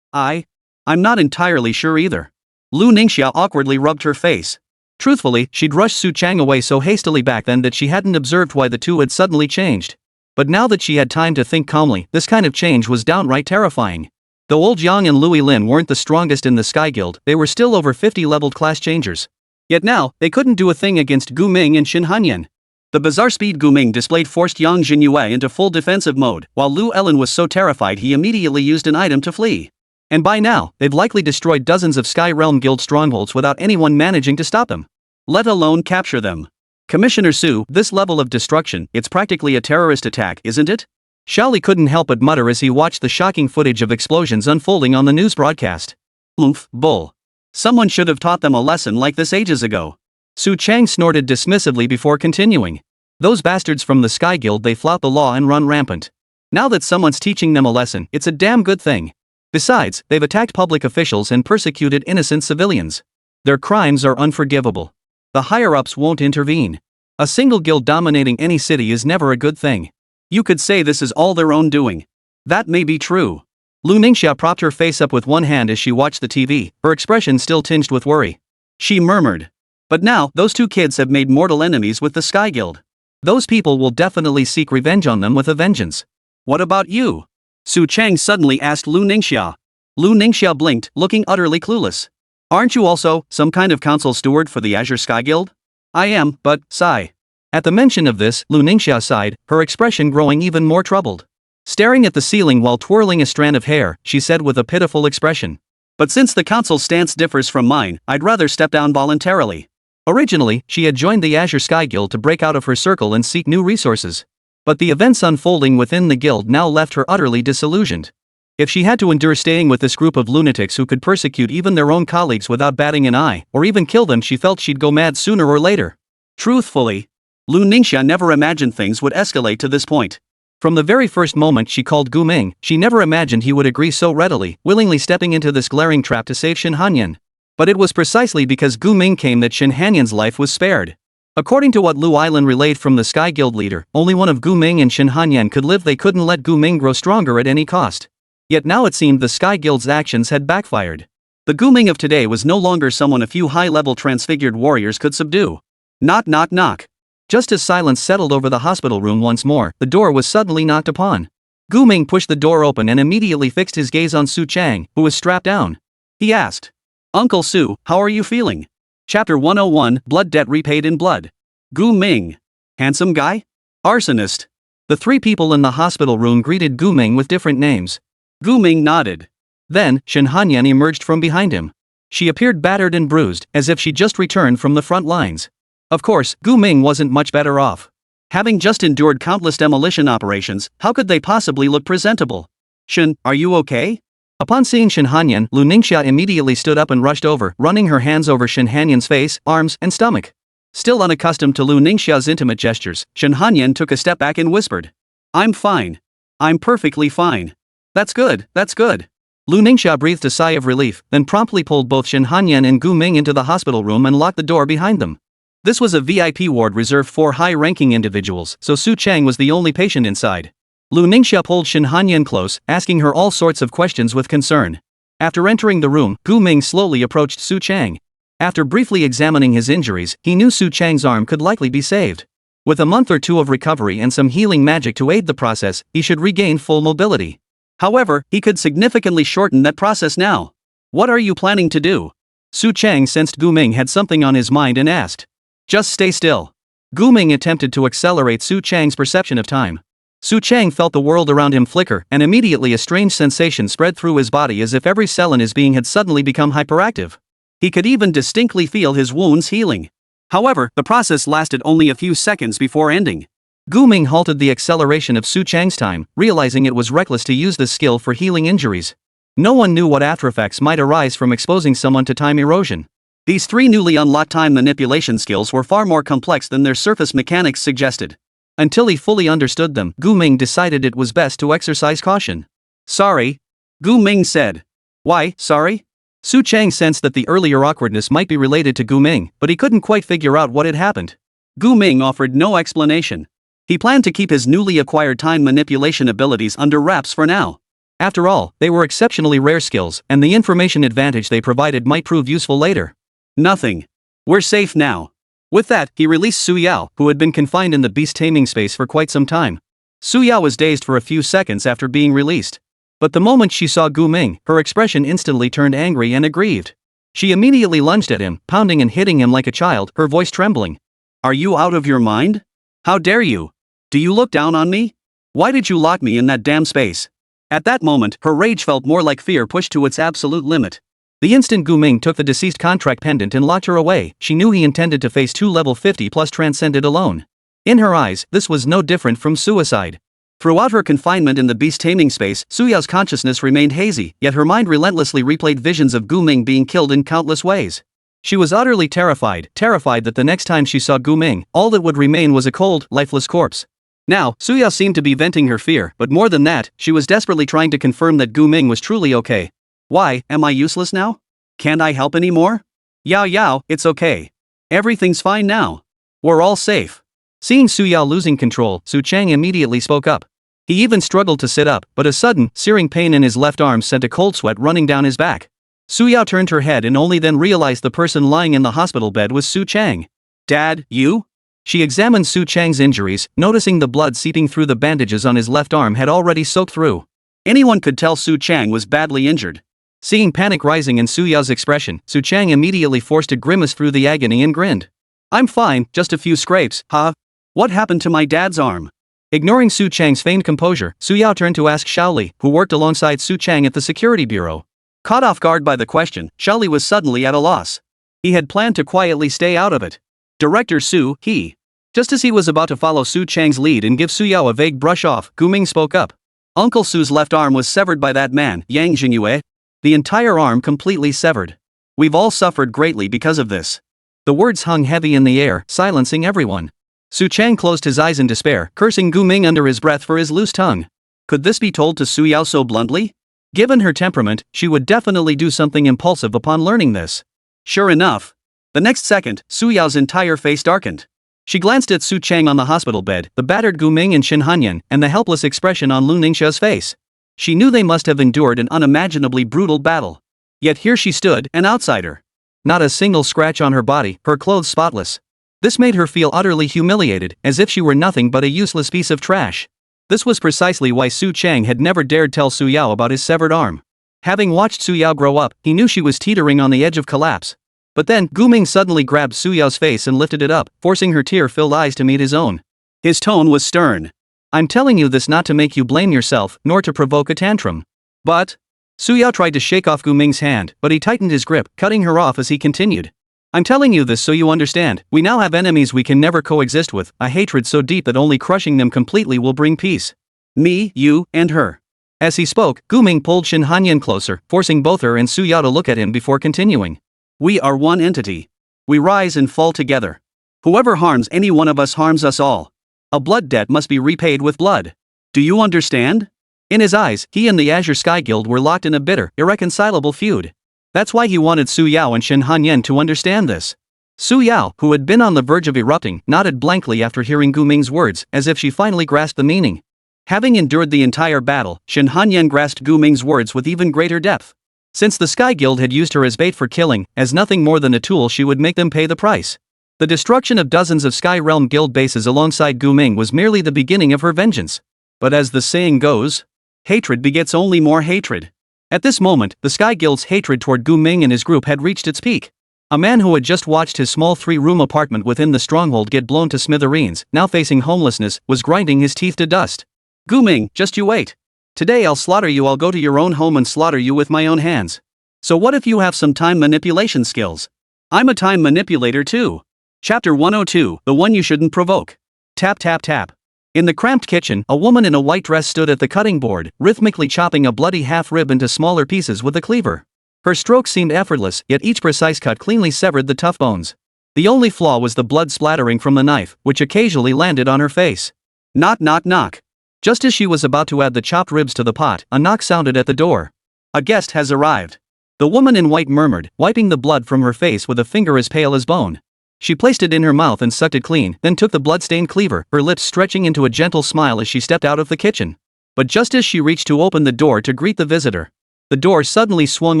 I'm not entirely sure either. Lu Ningxia awkwardly rubbed her face. Truthfully, she'd rushed Su Chang away so hastily back then that she hadn't observed why the two had suddenly changed. But now that she had time to think calmly, this kind of change was downright terrifying. Though Old Yang and Louis Lin weren't the strongest in the Sky Guild, they were still over 50 leveled class changers. Yet now, they couldn't do a thing against Gu Ming and Shin Hanyan. The bizarre speed Gu Ming displayed forced Yang Jinyue into full defensive mode, while Lu Ellen was so terrified he immediately used an item to flee. And by now, they've likely destroyed dozens of Sky Realm Guild strongholds without anyone managing to stop them. Let alone capture them. Commissioner Su, this level of destruction, it's practically a terrorist attack, isn't it? Xiaoli couldn't help but mutter as he watched the shocking footage of explosions unfolding on the news broadcast. Oomph, bull. Someone should have taught them a lesson like this ages ago. Su Chang snorted dismissively before continuing. Those bastards from the Sky Guild, they flout the law and run rampant. Now that someone's teaching them a lesson, it's a damn good thing. Besides, they've attacked public officials and persecuted innocent civilians. Their crimes are unforgivable. The higher-ups won't intervene. A single guild dominating any city is never a good thing. You could say this is all their own doing. That may be true. Lu Ningxia propped her face up with one hand as she watched the TV, her expression still tinged with worry. She murmured. But now, those two kids have made mortal enemies with the Sky Guild. Those people will definitely seek revenge on them with a vengeance. What about you? Su Chang suddenly asked Lu Ningxia. Lu Ningxia blinked, looking utterly clueless. Aren't you also some kind of council steward for the Azure Sky Guild? I am, but, sigh. At the mention of this, Lu Ningxia sighed, her expression growing even more troubled. Staring at the ceiling while twirling a strand of hair, she said with a pitiful expression. But since the council's stance differs from mine, I'd rather step down voluntarily. Originally, she had joined the Azure Sky Guild to break out of her circle and seek new resources. But the events unfolding within the guild now left her utterly disillusioned. If she had to endure staying with this group of lunatics who could persecute even their own colleagues without batting an eye, or even kill them, she felt she'd go mad sooner or later. Truthfully, Lu Ningxia never imagined things would escalate to this point. From the very first moment she called Gu Ming, she never imagined he would agree so readily, willingly stepping into this glaring trap to save Shin Hanyan. But it was precisely because Gu Ming came that Shin Hanyan's life was spared. According to what Lu Island relayed from the Sky Guild leader, only one of Gu Ming and Shin Hanyan could live. They couldn't let Gu Ming grow stronger at any cost. Yet now it seemed the Sky Guild's actions had backfired. The Gu Ming of today was no longer someone a few high-level transfigured warriors could subdue. Knock knock knock. Just as silence settled over the hospital room once more, the door was suddenly knocked upon. Gu Ming pushed the door open and immediately fixed his gaze on Su Chang, who was strapped down. He asked, "Uncle Su, how are you feeling?" Chapter 101, Blood Debt Repaid in Blood. Gu Ming. Handsome guy? Arsonist. The three people in the hospital room greeted Gu Ming with different names. Gu Ming nodded. Then, Shin Hanyan emerged from behind him. She appeared battered and bruised, as if she'd just returned from the front lines. Of course, Gu Ming wasn't much better off. Having just endured countless demolition operations, how could they possibly look presentable? Shin, are you okay? Upon seeing Shin Hanyan, Lu Ningxia immediately stood up and rushed over, running her hands over Shin Hanyan's face, arms, and stomach. Still unaccustomed to Lu Ningxia's intimate gestures, Shin Hanyan took a step back and whispered, "I'm fine. I'm perfectly fine." That's good, that's good. Lu Ningxia breathed a sigh of relief, then promptly pulled both Shin Hanyan and Gu Ming into the hospital room and locked the door behind them. This was a VIP ward reserved for high-ranking individuals, so Su Chang was the only patient inside. Lu Ningxia pulled Shin Hanyan close, asking her all sorts of questions with concern. After entering the room, Gu Ming slowly approached Su Chang. After briefly examining his injuries, he knew Su Chang's arm could likely be saved. With a month or two of recovery and some healing magic to aid the process, he should regain full mobility. However, he could significantly shorten that process now. What are you planning to do? Su Chang sensed Gu Ming had something on his mind and asked. Just stay still. Gu Ming attempted to accelerate Su Chang's perception of time. Su Chang felt the world around him flicker, and immediately a strange sensation spread through his body as if every cell in his being had suddenly become hyperactive. He could even distinctly feel his wounds healing. However, the process lasted only a few seconds before ending. Gu Ming halted the acceleration of Su Chang's time, realizing it was reckless to use this skill for healing injuries. No one knew what aftereffects might arise from exposing someone to time erosion. These three newly unlocked time manipulation skills were far more complex than their surface mechanics suggested. Until he fully understood them, Gu Ming decided it was best to exercise caution. "Sorry," Gu Ming said. "Why, sorry?" Su Chang sensed that the earlier awkwardness might be related to Gu Ming, but he couldn't quite figure out what had happened. Gu Ming offered no explanation. He planned to keep his newly acquired time manipulation abilities under wraps for now. After all, they were exceptionally rare skills, and the information advantage they provided might prove useful later. Nothing. We're safe now. With that, he released Su Yao, who had been confined in the beast taming space for quite some time. Su Yao was dazed for a few seconds after being released. But the moment she saw Gu Ming, her expression instantly turned angry and aggrieved. She immediately lunged at him, pounding and hitting him like a child, her voice trembling. "Are you out of your mind? How dare you? Do you look down on me? Why did you lock me in that damn space?" At that moment, her rage felt more like fear pushed to its absolute limit. The instant Gu Ming took the deceased contract pendant and locked her away, she knew he intended to face two level 50 plus transcended alone. In her eyes, this was no different from suicide. Throughout her confinement in the beast-taming space, Suyao's consciousness remained hazy, yet her mind relentlessly replayed visions of Gu Ming being killed in countless ways. She was utterly terrified that the next time she saw Gu Ming, all that would remain was a cold, lifeless corpse. Now, Suyao seemed to be venting her fear, but more than that, she was desperately trying to confirm that Gu Ming was truly okay. Why, am I useless now? Can't I help anymore? Yao, it's okay. Everything's fine now. We're all safe. Seeing Suyao losing control, Su Chang immediately spoke up. He even struggled to sit up, but a sudden, searing pain in his left arm sent a cold sweat running down his back. Suyao turned her head and only then realized the person lying in the hospital bed was Su Chang. Dad, you? She examined Su Chang's injuries, noticing the blood seeping through the bandages on his left arm had already soaked through. Anyone could tell Su Chang was badly injured. Seeing panic rising in Suyao's expression, Su Chang immediately forced a grimace through the agony and grinned. I'm fine, just a few scrapes, huh? What happened to my dad's arm? Ignoring Su Chang's feigned composure, Suyao turned to ask Xiaoli, who worked alongside Su Chang at the security bureau. Caught off guard by the question, Xiaoli was suddenly at a loss. He had planned to quietly stay out of it. Director Su, he. Just as he was about to follow Su Chang's lead and give Suyao a vague brush off, Gu Ming spoke up. Uncle Su's left arm was severed by that man, Yang Jingyue. The entire arm completely severed. We've all suffered greatly because of this. The words hung heavy in the air, silencing everyone. Su Chang closed his eyes in despair, cursing Gu Ming under his breath for his loose tongue. Could this be told to Suyao so bluntly? Given her temperament, she would definitely do something impulsive upon learning this. Sure enough. The next second, Suyao's entire face darkened. She glanced at Su Chang on the hospital bed, the battered Gu Ming and Shin Hanyan, and the helpless expression on Lu Ningxia's face. She knew they must have endured an unimaginably brutal battle. Yet here she stood, an outsider. Not a single scratch on her body, her clothes spotless. This made her feel utterly humiliated, as if she were nothing but a useless piece of trash. This was precisely why Su Chang had never dared tell Suyao about his severed arm. Having watched Suyao grow up, he knew she was teetering on the edge of collapse. But then, Gu Ming suddenly grabbed Suyao's face and lifted it up, forcing her tear-filled eyes to meet his own. His tone was stern. I'm telling you this not to make you blame yourself, nor to provoke a tantrum. But... Suyao tried to shake off Gu Ming's hand, but he tightened his grip, cutting her off as he continued. I'm telling you this so you understand, we now have enemies we can never coexist with, a hatred so deep that only crushing them completely will bring peace. Me, you, and her. As he spoke, Gu Ming pulled Shin Hanyan closer, forcing both her and Suyao to look at him before continuing. We are one entity. We rise and fall together. Whoever harms any one of us harms us all. A blood debt must be repaid with blood. Do you understand? In his eyes, he and the Azure Sky Guild were locked in a bitter, irreconcilable feud. That's why he wanted Suyao and Shin Hanyan to understand this. Suyao, who had been on the verge of erupting, nodded blankly after hearing Gu Ming's words, as if she finally grasped the meaning. Having endured the entire battle, Shin Hanyan grasped Gu Ming's words with even greater depth. Since the Sky Guild had used her as bait for killing, as nothing more than a tool, she would make them pay the price. The destruction of dozens of Sky Realm Guild bases alongside Gu Ming was merely the beginning of her vengeance. But as the saying goes, hatred begets only more hatred. At this moment, the Sky Guild's hatred toward Gu Ming and his group had reached its peak. A man who had just watched his small 3-room apartment within the stronghold get blown to smithereens, now facing homelessness, was grinding his teeth to dust. Gu Ming, just you wait. Today I'll slaughter you. I'll go to your own home and slaughter you with my own hands. So what if you have some time manipulation skills? I'm a time manipulator too. Chapter 102, the one you shouldn't provoke. Tap tap tap. In the cramped kitchen, a woman in a white dress stood at the cutting board, rhythmically chopping a bloody half-rib into smaller pieces with a cleaver. Her strokes seemed effortless, yet each precise cut cleanly severed the tough bones. The only flaw was the blood splattering from the knife, which occasionally landed on her face. Knock knock knock. Just as she was about to add the chopped ribs to the pot, a knock sounded at the door. A guest has arrived. The woman in white murmured, wiping the blood from her face with a finger as pale as bone. She placed it in her mouth and sucked it clean, then took the blood-stained cleaver, her lips stretching into a gentle smile as she stepped out of the kitchen. But just as she reached to open the door to greet the visitor, the door suddenly swung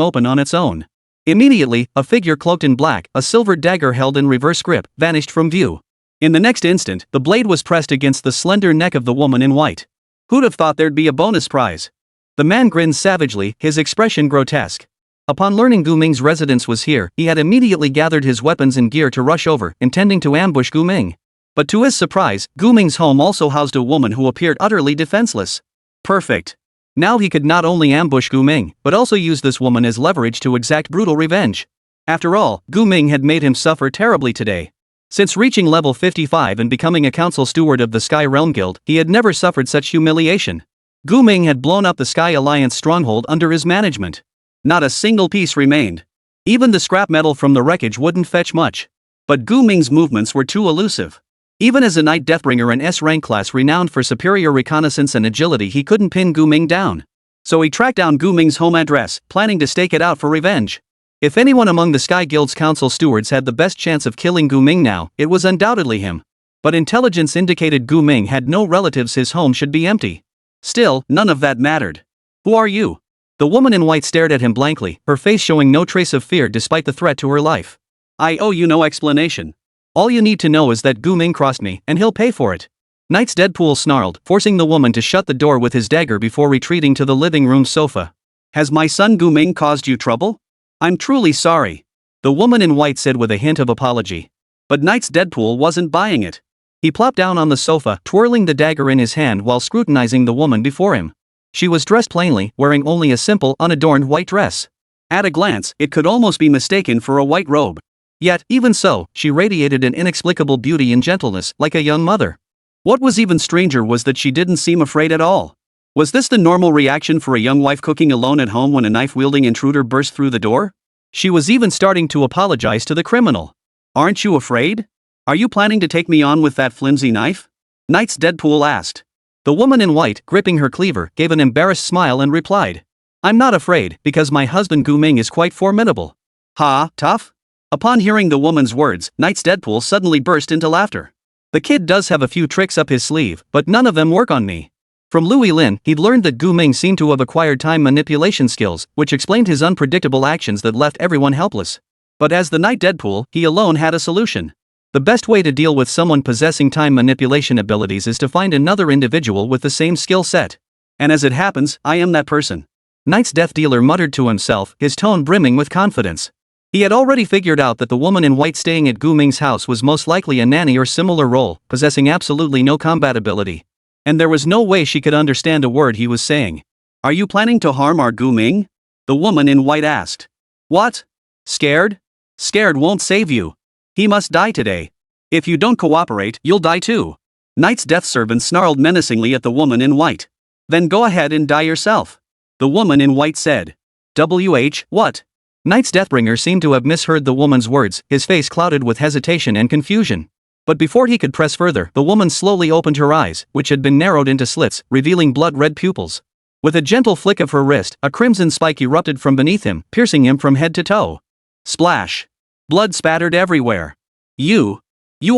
open on its own. Immediately, a figure cloaked in black, a silver dagger held in reverse grip, vanished from view. In the next instant, the blade was pressed against the slender neck of the woman in white. Who'd have thought there'd be a bonus prize? The man grinned savagely, his expression grotesque. Upon learning Gu Ming's residence was here, he had immediately gathered his weapons and gear to rush over, intending to ambush Gu Ming. But to his surprise, Gu Ming's home also housed a woman who appeared utterly defenseless. Perfect. Now he could not only ambush Gu Ming, but also use this woman as leverage to exact brutal revenge. After all, Gu Ming had made him suffer terribly today. Since reaching level 55 and becoming a council steward of the Sky Realm Guild, he had never suffered such humiliation. Gu Ming had blown up the Sky Alliance stronghold under his management. Not a single piece remained. Even the scrap metal from the wreckage wouldn't fetch much. But Gu Ming's movements were too elusive. Even as a Knight Deathbringer in S-rank class renowned for superior reconnaissance and agility, he couldn't pin Gu Ming down. So he tracked down Gu Ming's home address, planning to stake it out for revenge. If anyone among the Sky Guild's council stewards had the best chance of killing Gu Ming now, it was undoubtedly him. But intelligence indicated Gu Ming had no relatives, his home should be empty. Still, none of that mattered. Who are you? The woman in white stared at him blankly, her face showing no trace of fear despite the threat to her life. I owe you no explanation. All you need to know is that Gu Ming crossed me, and he'll pay for it. Knight's Deadpool snarled, forcing the woman to shut the door with his dagger before retreating to the living room sofa. Has my son Gu Ming caused you trouble? I'm truly sorry. The woman in white said with a hint of apology. But Knight's Deadpool wasn't buying it. He plopped down on the sofa, twirling the dagger in his hand while scrutinizing the woman before him. She was dressed plainly, wearing only a simple, unadorned white dress. At a glance, it could almost be mistaken for a white robe. Yet, even so, she radiated an inexplicable beauty and gentleness, like a young mother. What was even stranger was that she didn't seem afraid at all. Was this the normal reaction for a young wife cooking alone at home when a knife-wielding intruder burst through the door? She was even starting to apologize to the criminal. Aren't you afraid? Are you planning to take me on with that flimsy knife? Knight's Deadpool asked. The woman in white, gripping her cleaver, gave an embarrassed smile and replied. I'm not afraid, because my husband Gu Ming is quite formidable. Ha, tough? Upon hearing the woman's words, Knight's Deadpool suddenly burst into laughter. The kid does have a few tricks up his sleeve, but none of them work on me. From Louis Lin, he'd learned that Gu Ming seemed to have acquired time manipulation skills, which explained his unpredictable actions that left everyone helpless. But as the Knight Deadpool, he alone had a solution. The best way to deal with someone possessing time manipulation abilities is to find another individual with the same skill set. And as it happens, I am that person. Knight's Death Dealer muttered to himself, his tone brimming with confidence. He had already figured out that the woman in white staying at Gu Ming's house was most likely a nanny or similar role, possessing absolutely no combat ability. And there was no way she could understand a word he was saying. Are you planning to harm our Gu Ming? The woman in white asked. What? Scared? Scared won't save you. He must die today. If you don't cooperate, you'll die too. Knight's death servant snarled menacingly at the woman in white. Then go ahead and die yourself. The woman in white said. What? Knight's Deathbringer seemed to have misheard the woman's words, his face clouded with hesitation and confusion. But before he could press further, the woman slowly opened her eyes, which had been narrowed into slits, revealing blood-red pupils. With a gentle flick of her wrist, a crimson spike erupted from beneath him, piercing him from head to toe. Splash! Blood spattered everywhere. You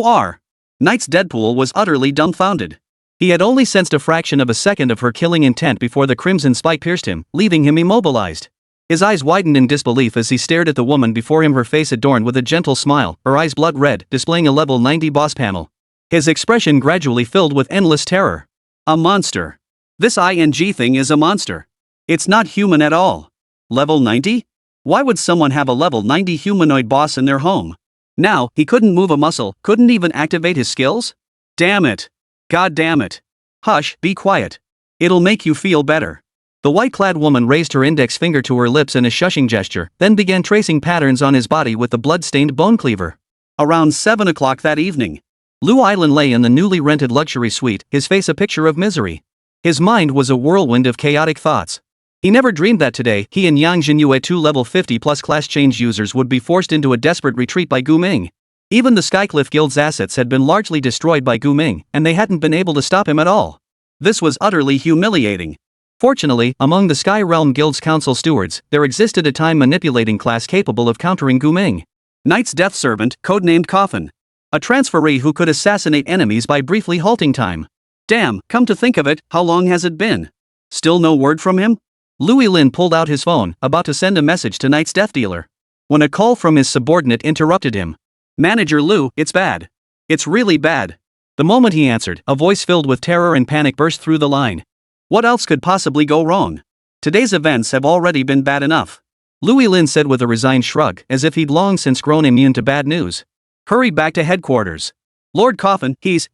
are. Knight's Deadpool was utterly dumbfounded. He had only sensed a fraction of a second of her killing intent before the crimson spike pierced him, leaving him immobilized. His eyes widened in disbelief as he stared at the woman before him, her face adorned with a gentle smile, her eyes blood red, displaying a level 90 boss panel. His expression gradually filled with endless terror. A monster. This ING thing is a monster. It's not human at all. Level 90? Why would someone have a level 90 humanoid boss in their home? Now, he couldn't move a muscle, couldn't even activate his skills? Damn it. God damn it. Hush, be quiet. It'll make you feel better. The white-clad woman raised her index finger to her lips in a shushing gesture, then began tracing patterns on his body with the blood-stained bone cleaver. Around 7 o'clock that evening, Lu Island lay in the newly rented luxury suite, his face a picture of misery. His mind was a whirlwind of chaotic thoughts. He never dreamed that today, he and Yang Jinyue, 2 level 50+ class change users, would be forced into a desperate retreat by Gu Ming. Even the Skycliff Guild's assets had been largely destroyed by Gu Ming, and they hadn't been able to stop him at all. This was utterly humiliating. Fortunately, among the Sky Realm Guild's council stewards, there existed a time-manipulating class capable of countering Gu Ming. Knight's Death Servant, codenamed Coffin. A transferee who could assassinate enemies by briefly halting time. Damn, come to think of it, how long has it been? Still no word from him? Louis Lin pulled out his phone, about to send a message to Knight's Death Dealer, when a call from his subordinate interrupted him. Manager Lu, it's bad. It's really bad. The moment he answered, a voice filled with terror and panic burst through the line. What else could possibly go wrong? Today's events have already been bad enough. Louis Lin said with a resigned shrug, as if he'd long since grown immune to bad news. Hurry back to headquarters. Lord Coffin, he's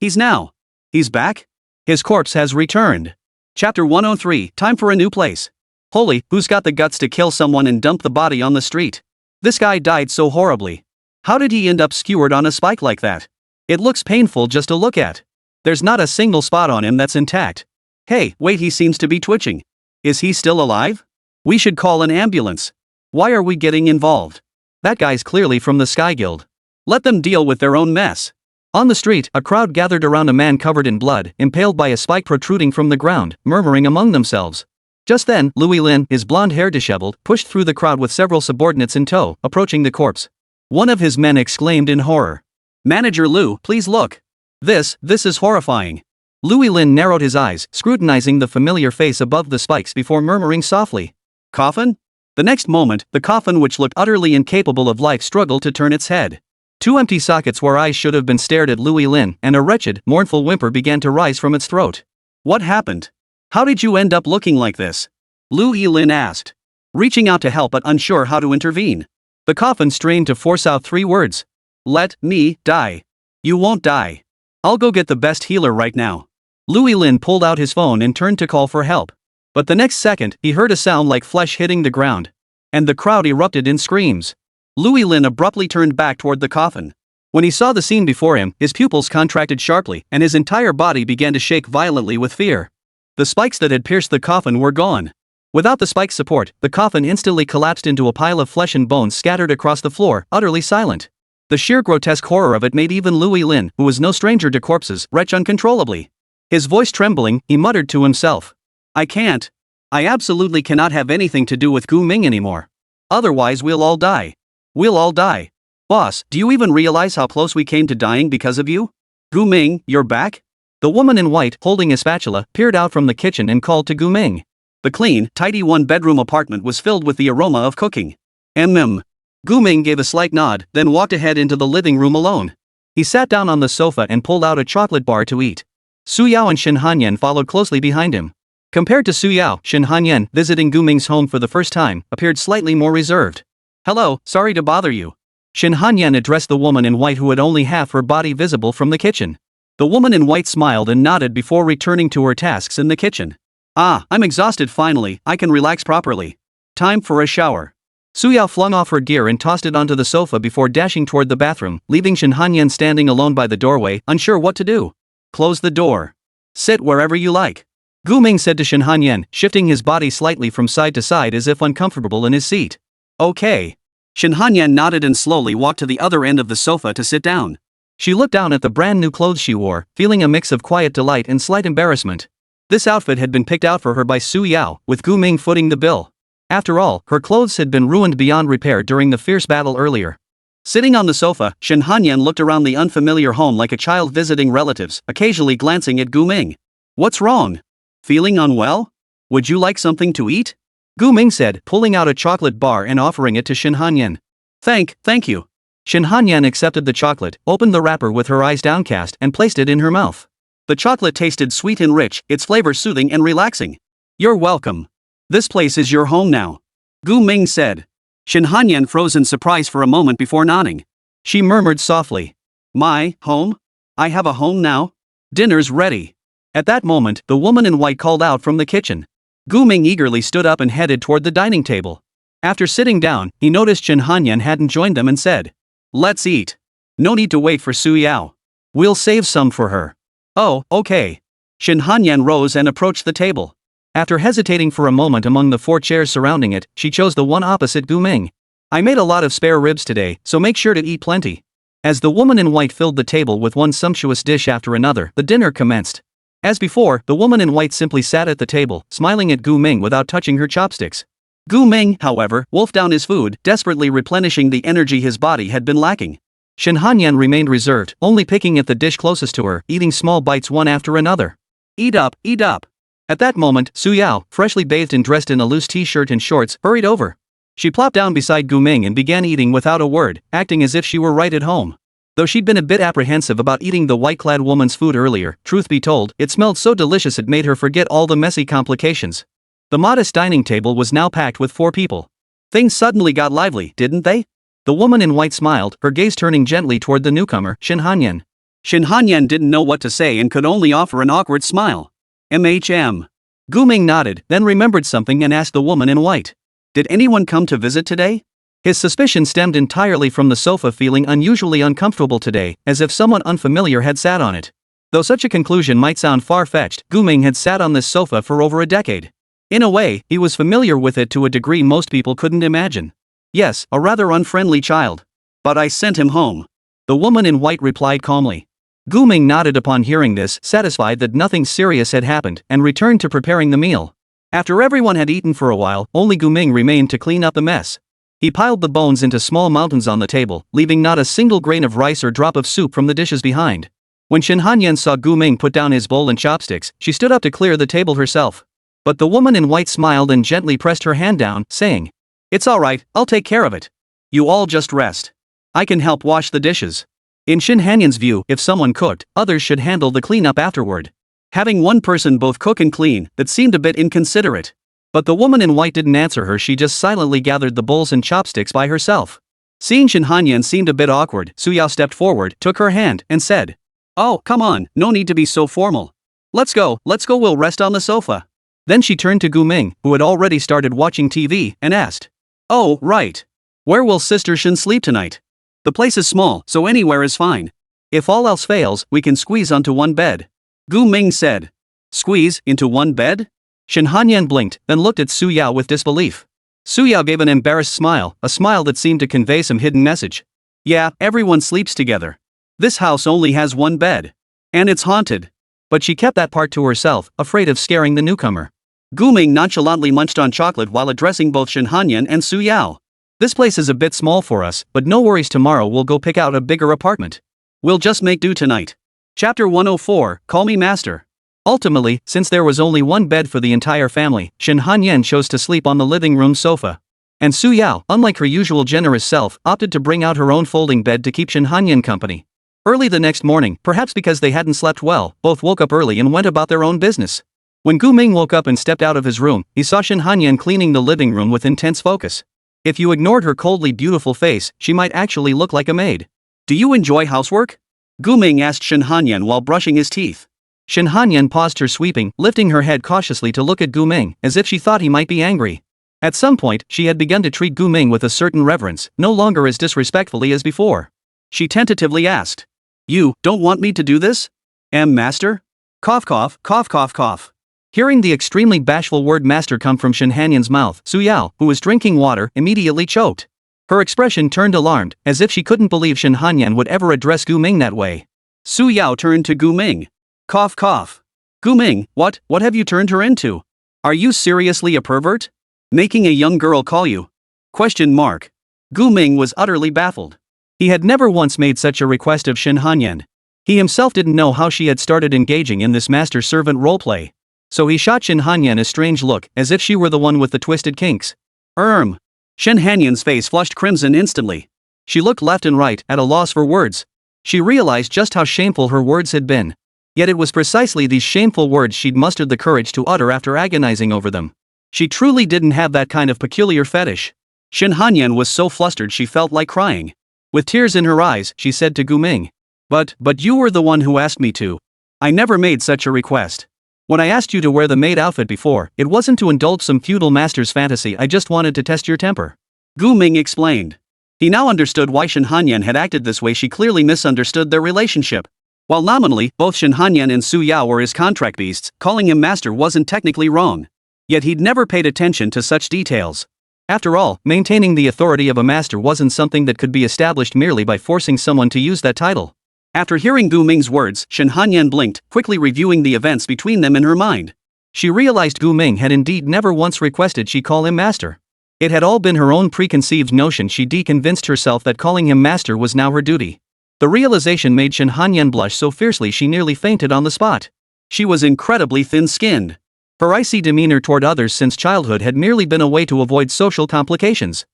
back? His corpse has returned. Chapter 103, time for a new place. Holy, who's got the guts to kill someone and dump the body on the street? This guy died so horribly. How did he end up skewered on a spike like that? It looks painful just to look at. There's not a single spot on him that's intact. Hey, wait, he seems to be twitching. Is he still alive? We should call an ambulance. Why are we getting involved? That guy's clearly from the Sky Guild. Let them deal with their own mess. On the street, a crowd gathered around a man covered in blood, impaled by a spike protruding from the ground, murmuring among themselves. Just then, Louis Lin, his blonde hair disheveled, pushed through the crowd with several subordinates in tow, approaching the corpse. One of his men exclaimed in horror. Manager Lou, please look. This is horrifying. Louis Lin narrowed his eyes, scrutinizing the familiar face above the spikes before murmuring softly. Coffin? The next moment, the coffin, which looked utterly incapable of life, struggled to turn its head. Two empty sockets where eyes should have been stared at Louis Lin, and a wretched, mournful whimper began to rise from its throat. What happened? How did you end up looking like this? Louis Lin asked, reaching out to help but unsure how to intervene. The coffin strained to force out 3 words. Let me die. You won't die. I'll go get the best healer right now. Louis Lin pulled out his phone and turned to call for help. But the next second, he heard a sound like flesh hitting the ground. And the crowd erupted in screams. Louis Lin abruptly turned back toward the coffin. When he saw the scene before him, his pupils contracted sharply, and his entire body began to shake violently with fear. The spikes that had pierced the coffin were gone. Without the spike's support, the coffin instantly collapsed into a pile of flesh and bones scattered across the floor, utterly silent. The sheer grotesque horror of it made even Louis Lin, who was no stranger to corpses, retch uncontrollably. His voice trembling, he muttered to himself. I can't. I absolutely cannot have anything to do with Gu Ming anymore. Otherwise we'll all die. We'll all die. Boss, do you even realize how close we came to dying because of you? Gu Ming, you're back? The woman in white, holding a spatula, peered out from the kitchen and called to Gu Ming. The clean, tidy one-bedroom apartment was filled with the aroma of cooking. Gu Ming gave a slight nod, then walked ahead into the living room alone. He sat down on the sofa and pulled out a chocolate bar to eat. Su Yao and Shin Hanyan followed closely behind him. Compared to Su Yao, Shin Hanyan, visiting Gu Ming's home for the first time, appeared slightly more reserved. Hello, sorry to bother you. Shin Hanyan addressed the woman in white who had only half her body visible from the kitchen. The woman in white smiled and nodded before returning to her tasks in the kitchen. I'm exhausted finally, I can relax properly. Time for a shower. Su Yao flung off her gear and tossed it onto the sofa before dashing toward the bathroom, leaving Shin Hanyan standing alone by the doorway, unsure what to do. Close the door. Sit wherever you like. Gu Ming said to Shin Hanyan, shifting his body slightly from side to side as if uncomfortable in his seat. Okay. Shin Hanyan nodded and slowly walked to the other end of the sofa to sit down. She looked down at the brand new clothes she wore, feeling a mix of quiet delight and slight embarrassment. This outfit had been picked out for her by Su Yao, with Gu Ming footing the bill. After all, her clothes had been ruined beyond repair during the fierce battle earlier. Sitting on the sofa, Shin Hanyan looked around the unfamiliar home like a child visiting relatives, occasionally glancing at Gu Ming. What's wrong? Feeling unwell? Would you like something to eat? Gu Ming said, pulling out a chocolate bar and offering it to Shin Hanyan. Thank you. Shin Hanyan accepted the chocolate, opened the wrapper with her eyes downcast, and placed it in her mouth. The chocolate tasted sweet and rich, its flavor soothing and relaxing. You're welcome. This place is your home now. Gu Ming said. Shin Hanyan froze in surprise for a moment before nodding. She murmured softly. My home? I have a home now? Dinner's ready. At that moment, the woman in white called out from the kitchen. Gu Ming eagerly stood up and headed toward the dining table. After sitting down, he noticed Shin Hanyan hadn't joined them and said, Let's eat. No need to wait for Su Yao. We'll save some for her. Oh, okay. Shin Hanyan rose and approached the table. After hesitating for a moment among the 4 chairs surrounding it, she chose the one opposite Gu Ming. I made a lot of spare ribs today, so make sure to eat plenty. As the woman in white filled the table with one sumptuous dish after another, the dinner commenced. As before, the woman in white simply sat at the table, smiling at Gu Ming without touching her chopsticks. Gu Ming, however, wolfed down his food, desperately replenishing the energy his body had been lacking. Shin Hanyan remained reserved, only picking at the dish closest to her, eating small bites one after another. Eat up, eat up. At that moment, Su Yao, freshly bathed and dressed in a loose t-shirt and shorts, hurried over. She plopped down beside Gu Ming and began eating without a word, acting as if she were right at home. Though she'd been a bit apprehensive about eating the white-clad woman's food earlier, truth be told, it smelled so delicious it made her forget all the messy complications. The modest dining table was now packed with 4 people. Things suddenly got lively, didn't they? The woman in white smiled, her gaze turning gently toward the newcomer, Shin Hanyan. Shin Hanyan didn't know what to say and could only offer an awkward smile. Gu Ming nodded, then remembered something and asked the woman in white. Did anyone come to visit today? His suspicion stemmed entirely from the sofa feeling unusually uncomfortable today, as if someone unfamiliar had sat on it. Though such a conclusion might sound far-fetched, Guming had sat on this sofa for over a decade. In a way, he was familiar with it to a degree most people couldn't imagine. Yes, a rather unfriendly child. But I sent him home. The woman in white replied calmly. Guming nodded upon hearing this, satisfied that nothing serious had happened, and returned to preparing the meal. After everyone had eaten for a while, only Guming remained to clean up the mess. He piled the bones into small mountains on the table, leaving not a single grain of rice or drop of soup from the dishes behind. When Shin Hanyan saw Guming put down his bowl and chopsticks, she stood up to clear the table herself. But the woman in white smiled and gently pressed her hand down, saying, "It's alright, I'll take care of it. You all just rest. I can help wash the dishes." In Shin Hanyan's view, if someone cooked, others should handle the cleanup afterward. Having one person both cook and clean, that seemed a bit inconsiderate. But the woman in white didn't answer her, she just silently gathered the bowls and chopsticks by herself. Seeing Shin Hanyan seemed a bit awkward, Suyao stepped forward, took her hand, and said, "Oh, come on, no need to be so formal. Let's go, we'll rest on the sofa." Then she turned to Guming, who had already started watching TV, and asked, "Oh, right. Where will Sister Shin sleep tonight? The place is small, so anywhere is fine. If all else fails, we can squeeze onto one bed." Guming said, "Squeeze into one bed?" Shin Hanyan blinked, then looked at Suyao with disbelief. Suyao gave an embarrassed smile, a smile that seemed to convey some hidden message. "Yeah, everyone sleeps together. This house only has one bed. And it's haunted." But she kept that part to herself, afraid of scaring the newcomer. Guming nonchalantly munched on chocolate while addressing both Shin Hanyan and Suyao. "This place is a bit small for us, but no worries, tomorrow we'll go pick out a bigger apartment. We'll just make do tonight." Chapter 104, Call Me Master. Ultimately, since there was only one bed for the entire family, Shin Hanyan chose to sleep on the living room sofa. And Suyao, unlike her usual generous self, opted to bring out her own folding bed to keep Shin Hanyan company. Early the next morning, perhaps because they hadn't slept well, both woke up early and went about their own business. When Guming woke up and stepped out of his room, he saw Shin Hanyan cleaning the living room with intense focus. If you ignored her coldly beautiful face, she might actually look like a maid. "Do you enjoy housework?" Guming asked Shin Hanyan while brushing his teeth. Shin Hanyan paused her sweeping, lifting her head cautiously to look at Guming, as if she thought he might be angry. At some point, she had begun to treat Guming with a certain reverence, no longer as disrespectfully as before. She tentatively asked, "You don't want me to do this? Master?" Cough cough, cough cough cough. Hearing the extremely bashful word master come from Shin Hanyan's mouth, Suyao, who was drinking water, immediately choked. Her expression turned alarmed, as if she couldn't believe Shin Hanyan would ever address Guming that way. Suyao turned to Guming. Cough cough. "Guming, what have you turned her into? Are you seriously a pervert? Making a young girl call you?" Guming was utterly baffled. He had never once made such a request of Shin Hanyan. He himself didn't know how she had started engaging in this master-servant roleplay. So he shot Shin Hanyan a strange look, as if she were the one with the twisted kinks. Shin Hanyan's face flushed crimson instantly. She looked left and right, at a loss for words. She realized just how shameful her words had been. Yet it was precisely these shameful words she'd mustered the courage to utter after agonizing over them. She truly didn't have that kind of peculiar fetish. Shin Hanyan was so flustered she felt like crying. With tears in her eyes, she said to Guming, But you were the one who asked me to. I never made such a request. When I asked you to wear the maid outfit before, it wasn't to indulge some feudal master's fantasy, I just wanted to test your temper." Guming explained. He now understood why Shin Hanyan had acted this way. She clearly misunderstood their relationship. While nominally, both Shin Hanyan and Suyao were his contract beasts, calling him master wasn't technically wrong. Yet he'd never paid attention to such details. After all, maintaining the authority of a master wasn't something that could be established merely by forcing someone to use that title. After hearing Guming's words, Shin Hanyan blinked, quickly reviewing the events between them in her mind. She realized Guming had indeed never once requested she call him master. It had all been her own preconceived notion. She deconvinced herself that calling him master was now her duty. The realization made Shin Hanyan blush so fiercely she nearly fainted on the spot. She was incredibly thin-skinned. Her icy demeanor toward others since childhood had merely been a way to avoid social complications.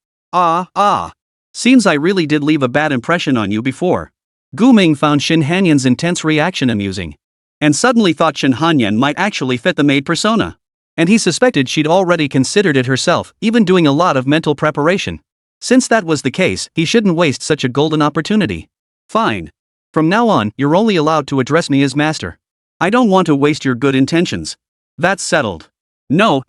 Seems I really did leave a bad impression on you before. Guming found Shin Hanyan's intense reaction amusing. And suddenly thought Shin Hanyan might actually fit the maid persona. And he suspected she'd already considered it herself, even doing a lot of mental preparation. Since that was the case, he shouldn't waste such a golden opportunity. "Fine. From now on, you're only allowed to address me as master. I don't want to waste your good intentions." "That's settled." No.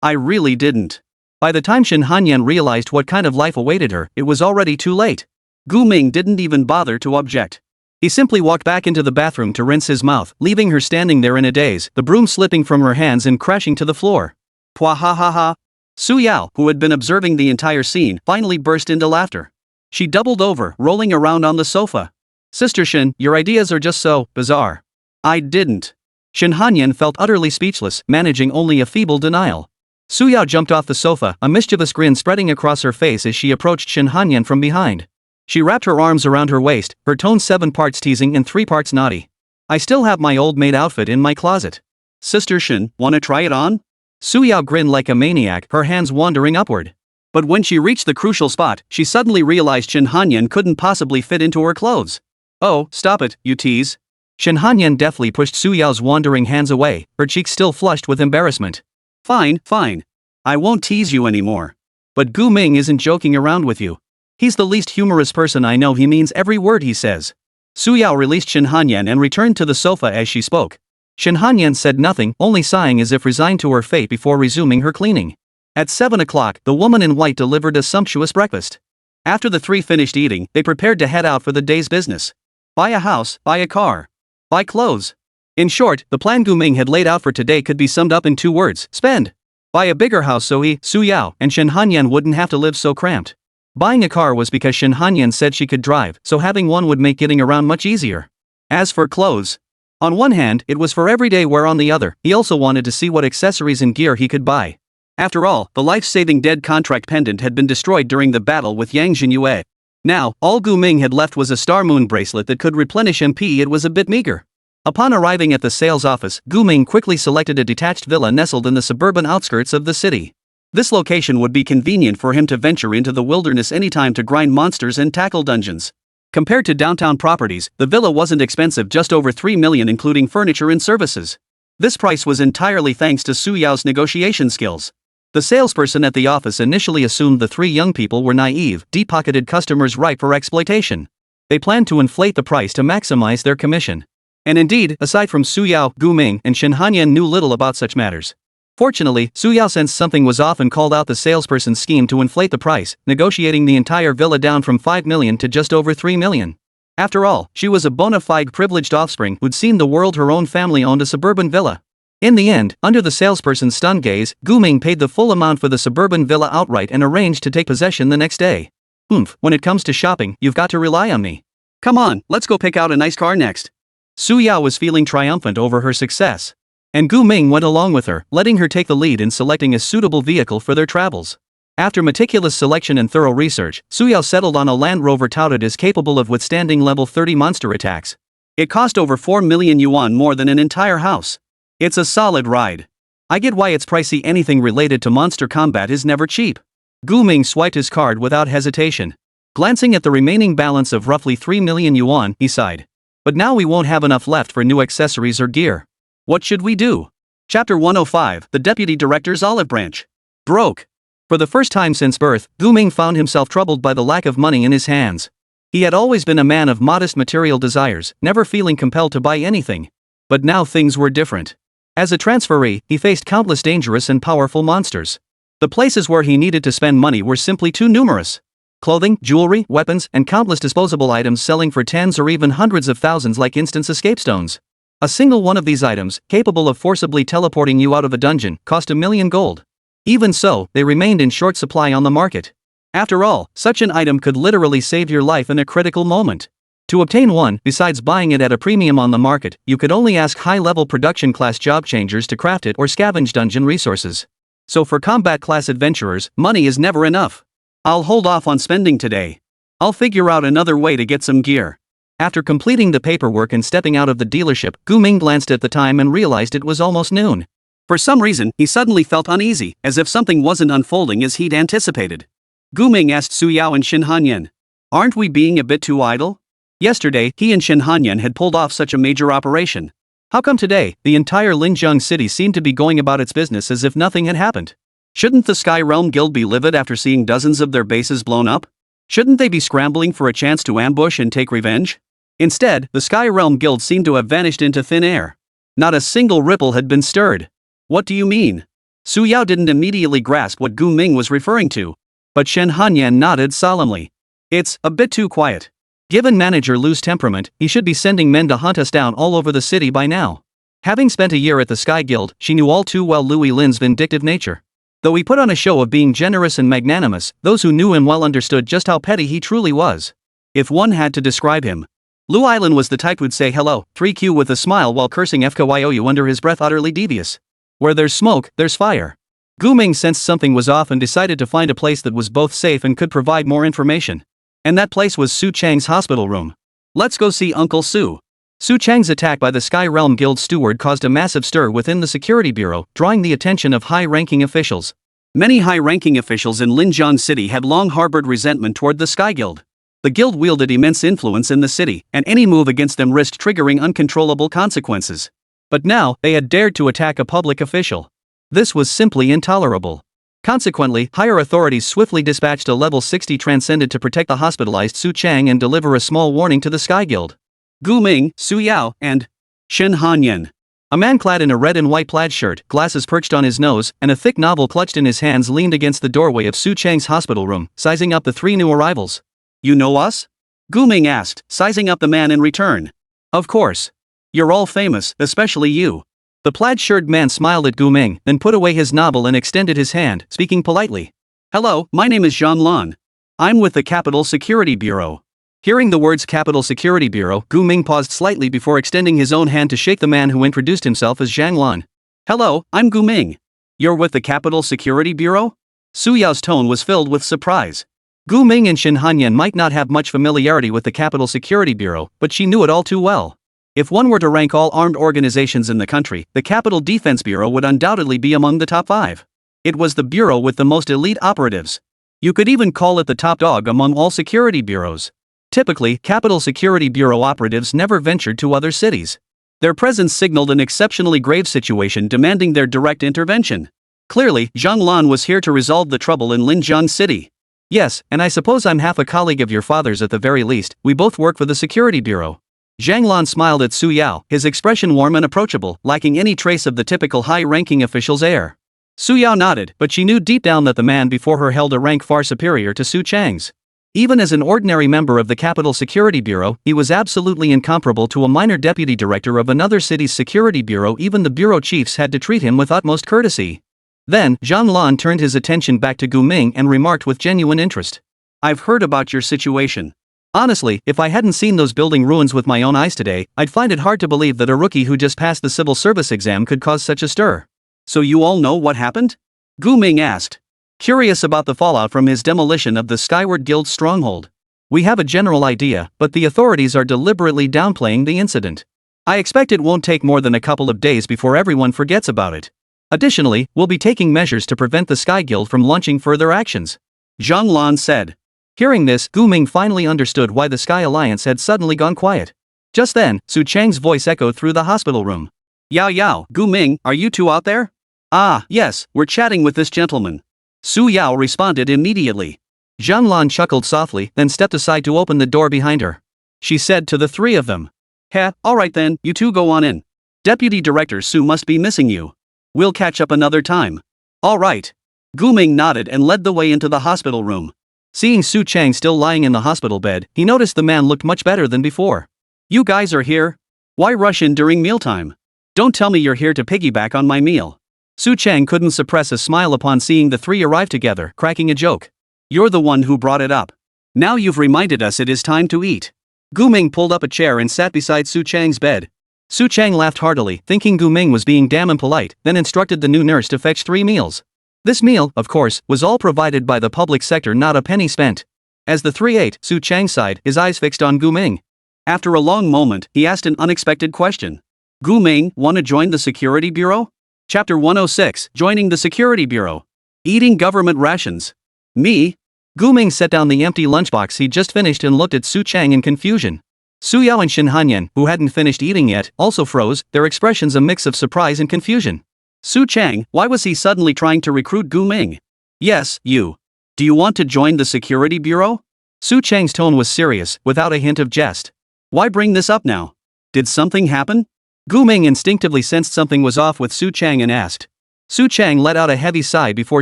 I really didn't." By the time Shin Hanyan realized what kind of life awaited her, it was already too late. Gu Ming didn't even bother to object. He simply walked back into the bathroom to rinse his mouth, leaving her standing there in a daze, the broom slipping from her hands and crashing to the floor. Pwa ha ha ha. Su Yao, who had been observing the entire scene, finally burst into laughter. She doubled over, rolling around on the sofa. Sister Shin, your ideas are just so bizarre. I didn't. Shin Hanyan felt utterly speechless, managing only a feeble denial. Su Yao jumped off the sofa, a mischievous grin spreading across her face as she approached Shin Hanyan from behind. She wrapped her arms around her waist, her tone 7 parts teasing and 3 parts naughty. I still have my old maid outfit in my closet. Sister Shin, wanna try it on? Su Yao grinned like a maniac, her hands wandering upward. But when she reached the crucial spot, she suddenly realized Shin Hanyan couldn't possibly fit into her clothes. Oh, stop it, you tease. Shin Hanyan deftly pushed Su Yao's wandering hands away, her cheeks still flushed with embarrassment. Fine, fine. I won't tease you anymore. But Gu Ming isn't joking around with you. He's the least humorous person I know, he means every word he says. Su Yao released Shin Hanyan and returned to the sofa as she spoke. Shin Hanyan said nothing, only sighing as if resigned to her fate before resuming her cleaning. At 7 o'clock, the woman in white delivered a sumptuous breakfast. After the three finished eating, they prepared to head out for the day's business. Buy a house, buy a car, buy clothes. In short, the plan Gu Ming had laid out for today could be summed up in 2 words: spend. Buy a bigger house so he, Su Yao, and Shin Hanyan wouldn't have to live so cramped. Buying a car was because Shin Hanyan said she could drive, so having one would make getting around much easier. As for clothes, on one hand, it was for everyday wear, on the other, he also wanted to see what accessories and gear he could buy. After all, the life-saving dead contract pendant had been destroyed during the battle with Yang Jinyue. Now, all Gu Ming had left was a star moon bracelet that could replenish MP. It was a bit meager. Upon arriving at the sales office, Gu Ming quickly selected a detached villa nestled in the suburban outskirts of the city. This location would be convenient for him to venture into the wilderness anytime to grind monsters and tackle dungeons. Compared to downtown properties, the villa wasn't expensive, just over 3 million including furniture and services. This price was entirely thanks to Su Yao's negotiation skills. The salesperson at the office initially assumed the 3 young people were naive, deep-pocketed customers ripe for exploitation. They planned to inflate the price to maximize their commission. And indeed, aside from Su Yao, Gu Ming and Shin Hanyan knew little about such matters. Fortunately, Su Yao sensed something was off and called out the salesperson's scheme to inflate the price, negotiating the entire villa down from 5 million to just over 3 million. After all, she was a bona fide privileged offspring who'd seen the world. Her own family owned a suburban villa. In the end, under the salesperson's stunned gaze, Gu Ming paid the full amount for the suburban villa outright and arranged to take possession the next day. When it comes to shopping, you've got to rely on me. Come on, let's go pick out a nice car next. Su Yao was feeling triumphant over her success. And Gu Ming went along with her, letting her take the lead in selecting a suitable vehicle for their travels. After meticulous selection and thorough research, Su Yao settled on a Land Rover touted as capable of withstanding level 30 monster attacks. It cost over 4 million yuan, more than an entire house. It's a solid ride. I get why it's pricey. Anything related to monster combat is never cheap. Gu Ming swiped his card without hesitation. Glancing at the remaining balance of roughly 3 million yuan, he sighed. But now we won't have enough left for new accessories or gear. What should we do? Chapter 105, The Deputy Director's Olive Branch. Broke. For the first time since birth, Gu Ming found himself troubled by the lack of money in his hands. He had always been a man of modest material desires, never feeling compelled to buy anything. But now things were different. As a transferee, he faced countless dangerous and powerful monsters. The places where he needed to spend money were simply too numerous. Clothing, jewelry, weapons, and countless disposable items selling for tens or even hundreds of thousands like instant escape stones. A single one of these items, capable of forcibly teleporting you out of a dungeon, cost 1 million gold. Even so, they remained in short supply on the market. After all, such an item could literally save your life in a critical moment. To obtain one, besides buying it at a premium on the market, you could only ask high-level production class job changers to craft it or scavenge dungeon resources. So for combat class adventurers, money is never enough. I'll hold off on spending today. I'll figure out another way to get some gear. After completing the paperwork and stepping out of the dealership, Gu Ming glanced at the time and realized it was almost noon. For some reason, he suddenly felt uneasy, as if something wasn't unfolding as he'd anticipated. Gu Ming asked Su Yao and Shin Hanyan, "Aren't we being a bit too idle? Yesterday, he and Shin Hanyan had pulled off such a major operation. How come today, the entire Linjiang city seemed to be going about its business as if nothing had happened? Shouldn't the Sky Realm Guild be livid after seeing dozens of their bases blown up? Shouldn't they be scrambling for a chance to ambush and take revenge? Instead, the Sky Realm Guild seemed to have vanished into thin air. Not a single ripple had been stirred. What do you mean? Su Yao didn't immediately grasp what Gu Ming was referring to. But Shen Hanyan nodded solemnly. It's a bit too quiet. Given manager Lu's temperament, he should be sending men to hunt us down all over the city by now. Having spent a year at the Sky Guild, she knew all too well Louis Lin's vindictive nature. Though he put on a show of being generous and magnanimous, those who knew him well understood just how petty he truly was. If one had to describe him, Lu Island was the type who'd say hello, 3Q with a smile while cursing FKYOU under his breath, utterly devious. Where there's smoke, there's fire. Gu Ming sensed something was off and decided to find a place that was both safe and could provide more information. And that place was Su Chang's hospital room. Let's go see Uncle Su. Su Chang's attack by the Sky Realm Guild steward caused a massive stir within the security bureau, drawing the attention of high-ranking officials. Many high-ranking officials in Linjiang City had long harbored resentment toward the Sky Guild. The guild wielded immense influence in the city, and any move against them risked triggering uncontrollable consequences. But now, they had dared to attack a public official. This was simply intolerable. Consequently, higher authorities swiftly dispatched a level 60 transcendent to protect the hospitalized Su Chang and deliver a small warning to the Sky Guild. Gu Ming, Su Yao, and Shen Hanyan. A man clad in a red and white plaid shirt, glasses perched on his nose, and a thick novel clutched in his hands leaned against the doorway of Su Chang's hospital room, sizing up the three new arrivals. You know us? Gu Ming asked, sizing up the man in return. Of course. You're all famous, especially you. The plaid-shirted man smiled at Gu Ming, then put away his novel and extended his hand, speaking politely. Hello, my name is Zhang Lan. I'm with the Capital Security Bureau. Hearing the words Capital Security Bureau, Gu Ming paused slightly before extending his own hand to shake the man who introduced himself as Zhang Lan. Hello, I'm Gu Ming. You're with the Capital Security Bureau? Su Yao's tone was filled with surprise. Gu Ming and Shen Hanyan might not have much familiarity with the Capital Security Bureau, but she knew it all too well. If one were to rank all armed organizations in the country, the Capital Defense Bureau would undoubtedly be among the top 5. It was the bureau with the most elite operatives. You could even call it the top dog among all security bureaus. Typically, Capital Security Bureau operatives never ventured to other cities. Their presence signaled an exceptionally grave situation demanding their direct intervention. Clearly, Zhang Lan was here to resolve the trouble in Linjiang City. Yes, and I suppose I'm half a colleague of your father's at the very least. We both work for the Security Bureau. Zhang Lan smiled at Su Yao, his expression warm and approachable, lacking any trace of the typical high-ranking official's air. Su Yao nodded, but she knew deep down that the man before her held a rank far superior to Su Chang's. Even as an ordinary member of the Capital Security Bureau, he was absolutely incomparable to a minor deputy director of another city's security bureau. Even the bureau chiefs had to treat him with utmost courtesy. Then, Zhang Lan turned his attention back to Gu Ming and remarked with genuine interest. I've heard about your situation. Honestly, if I hadn't seen those building ruins with my own eyes today, I'd find it hard to believe that a rookie who just passed the civil service exam could cause such a stir. So you all know what happened? Gu Ming asked, curious about the fallout from his demolition of the Skyward Guild's stronghold. We have a general idea, but the authorities are deliberately downplaying the incident. I expect it won't take more than a couple of days before everyone forgets about it. Additionally, we'll be taking measures to prevent the Sky Guild from launching further actions. Zhang Lan said. Hearing this, Gu Ming finally understood why the Sky Alliance had suddenly gone quiet. Just then, Su Chang's voice echoed through the hospital room. Yao Yao, Gu Ming, are you two out there? Ah, yes, we're chatting with this gentleman. Su Yao responded immediately. Zhang Lan chuckled softly, then stepped aside to open the door behind her. She said to the three of them. Heh, alright then, you two go on in. Deputy Director Su must be missing you. We'll catch up another time. Alright. Gu Ming nodded and led the way into the hospital room. Seeing Su Chang still lying in the hospital bed, he noticed the man looked much better than before. You guys are here? Why rush in during mealtime? Don't tell me you're here to piggyback on my meal. Su Chang couldn't suppress a smile upon seeing the three arrive together, cracking a joke. You're the one who brought it up. Now you've reminded us it is time to eat. Gu Ming pulled up a chair and sat beside Su Chang's bed. Su Chang laughed heartily, thinking Gu Ming was being damn impolite, then instructed the new nurse to fetch 3 meals. This meal, of course, was all provided by the public sector, not a penny spent. As the three ate, Su Chang sighed, his eyes fixed on Gu Ming. After a long moment, he asked an unexpected question. Gu Ming, wanna join the Security Bureau? Chapter 106, Joining the Security Bureau. Eating government rations. Me? Gu Ming set down the empty lunchbox he'd just finished and looked at Su Chang in confusion. Su Yao and Shen Hanyan, who hadn't finished eating yet, also froze, their expressions a mix of surprise and confusion. Su Chang, why was he suddenly trying to recruit Gu Ming? Yes, you. Do you want to join the Security Bureau? Su Chang's tone was serious, without a hint of jest. Why bring this up now? Did something happen? Gu Ming instinctively sensed something was off with Su Chang and asked. Su Chang let out a heavy sigh before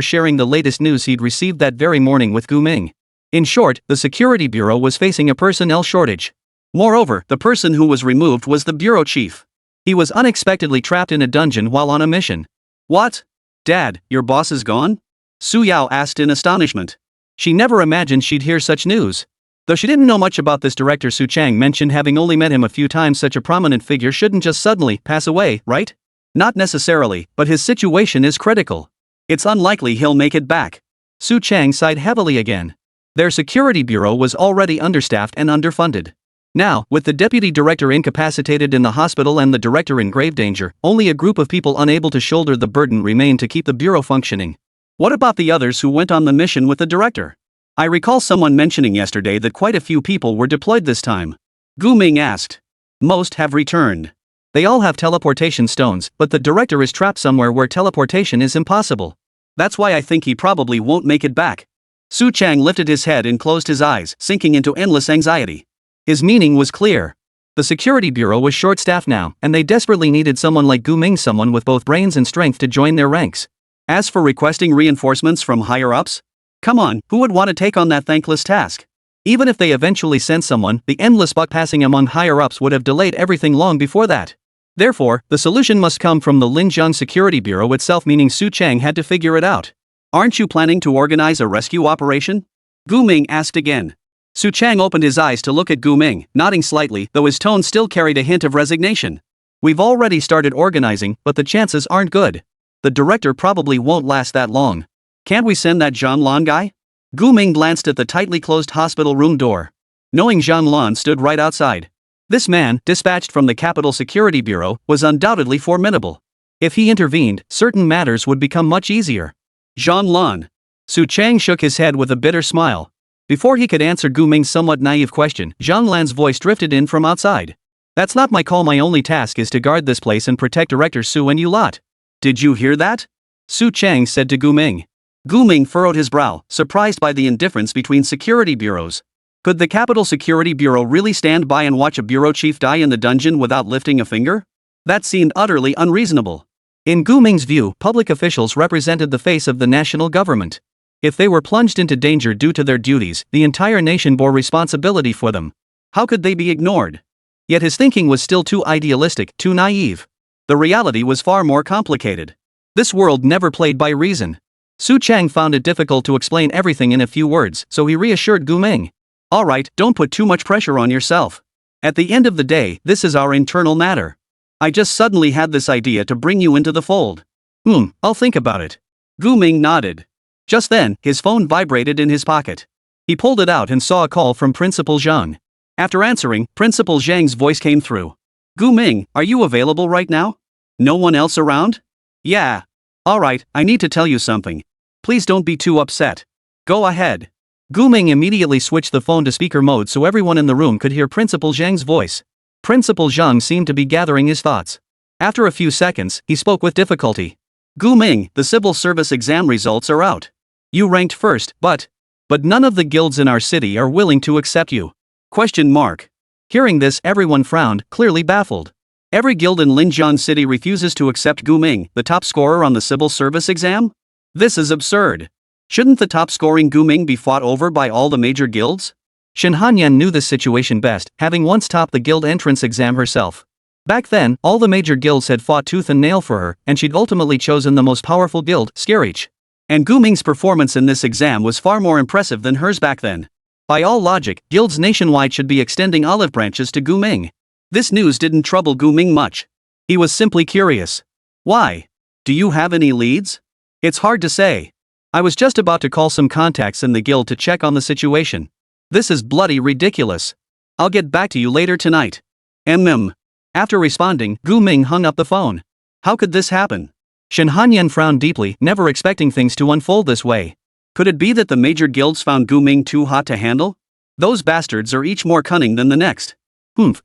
sharing the latest news he'd received that very morning with Gu Ming. In short, the security bureau was facing a personnel shortage. Moreover, the person who was removed was the bureau chief. He was unexpectedly trapped in a dungeon while on a mission. What? Dad, your boss is gone? Su Yao asked in astonishment. She never imagined she'd hear such news. Though she didn't know much about this director, Su Chang mentioned having only met him a few times. Such a prominent figure shouldn't just suddenly pass away, right? Not necessarily, but his situation is critical. It's unlikely he'll make it back. Su Chang sighed heavily again. Their security bureau was already understaffed and underfunded. Now, with the deputy director incapacitated in the hospital and the director in grave danger, only a group of people unable to shoulder the burden remained to keep the bureau functioning. What about the others who went on the mission with the director? I recall someone mentioning yesterday that quite a few people were deployed this time. Gu Ming asked. Most have returned. They all have teleportation stones, but the director is trapped somewhere where teleportation is impossible. That's why I think he probably won't make it back. Su Chang lifted his head and closed his eyes, sinking into endless anxiety. His meaning was clear. The security bureau was short-staffed now, and they desperately needed someone like Gu Ming, someone with both brains and strength to join their ranks. As for requesting reinforcements from higher-ups? Come on, who would want to take on that thankless task? Even if they eventually sent someone, the endless buck passing among higher-ups would have delayed everything long before that. Therefore, the solution must come from the Linjiang Security Bureau itself, meaning Su Chang had to figure it out. Aren't you planning to organize a rescue operation? Gu Ming asked again. Su Chang opened his eyes to look at Gu Ming, nodding slightly, though his tone still carried a hint of resignation. We've already started organizing, but the chances aren't good. The director probably won't last that long. Can't we send that Zhang Lan guy? Gu Ming glanced at the tightly closed hospital room door. Knowing Zhang Lan stood right outside. This man, dispatched from the Capital Security Bureau, was undoubtedly formidable. If he intervened, certain matters would become much easier. Zhang Lan. Su Chang shook his head with a bitter smile. Before he could answer Gu Ming's somewhat naive question, Zhang Lan's voice drifted in from outside. That's not my call. My only task is to guard this place and protect Director Su and you lot. Did you hear that? Su Chang said to Gu Ming. Gu Ming furrowed his brow, surprised by the indifference between security bureaus. Could the Capital Security Bureau really stand by and watch a bureau chief die in the dungeon without lifting a finger? That seemed utterly unreasonable. In Gu Ming's view, public officials represented the face of the national government. If they were plunged into danger due to their duties, the entire nation bore responsibility for them. How could they be ignored? Yet his thinking was still too idealistic, too naive. The reality was far more complicated. This world never played by reason. Su Chang found it difficult to explain everything in a few words, so he reassured Gu Ming. All right, don't put too much pressure on yourself. At the end of the day, this is our internal matter. I just suddenly had this idea to bring you into the fold. I'll think about it. Gu Ming nodded. Just then, his phone vibrated in his pocket. He pulled it out and saw a call from Principal Zhang. After answering, Principal Zhang's voice came through. Gu Ming, are you available right now? No one else around? Yeah. All right, I need to tell you something. Please don't be too upset. Go ahead. Gu Ming immediately switched the phone to speaker mode so everyone in the room could hear Principal Zhang's voice. Principal Zhang seemed to be gathering his thoughts. After a few seconds, he spoke with difficulty. Gu Ming, the civil service exam results are out. You ranked first, but none of the guilds in our city are willing to accept you. ? Hearing this, everyone frowned, clearly baffled. Every guild in Linjiang City refuses to accept Gu Ming, the top scorer on the civil service exam? This is absurd. Shouldn't the top-scoring Gu Ming be fought over by all the major guilds? Shen Hanyan knew this situation best, having once topped the guild entrance exam herself. Back then, all the major guilds had fought tooth and nail for her, and she'd ultimately chosen the most powerful guild, Scarich. And Gu Ming's performance in this exam was far more impressive than hers back then. By all logic, guilds nationwide should be extending olive branches to Gu Ming. This news didn't trouble Gu Ming much. He was simply curious. Why? Do you have any leads? It's hard to say. I was just about to call some contacts in the guild to check on the situation. This is bloody ridiculous. I'll get back to you later tonight. After responding, Gu Ming hung up the phone. How could this happen? Shen Hanyan frowned deeply, never expecting things to unfold this way. Could it be that the major guilds found Gu Ming too hot to handle? Those bastards are each more cunning than the next.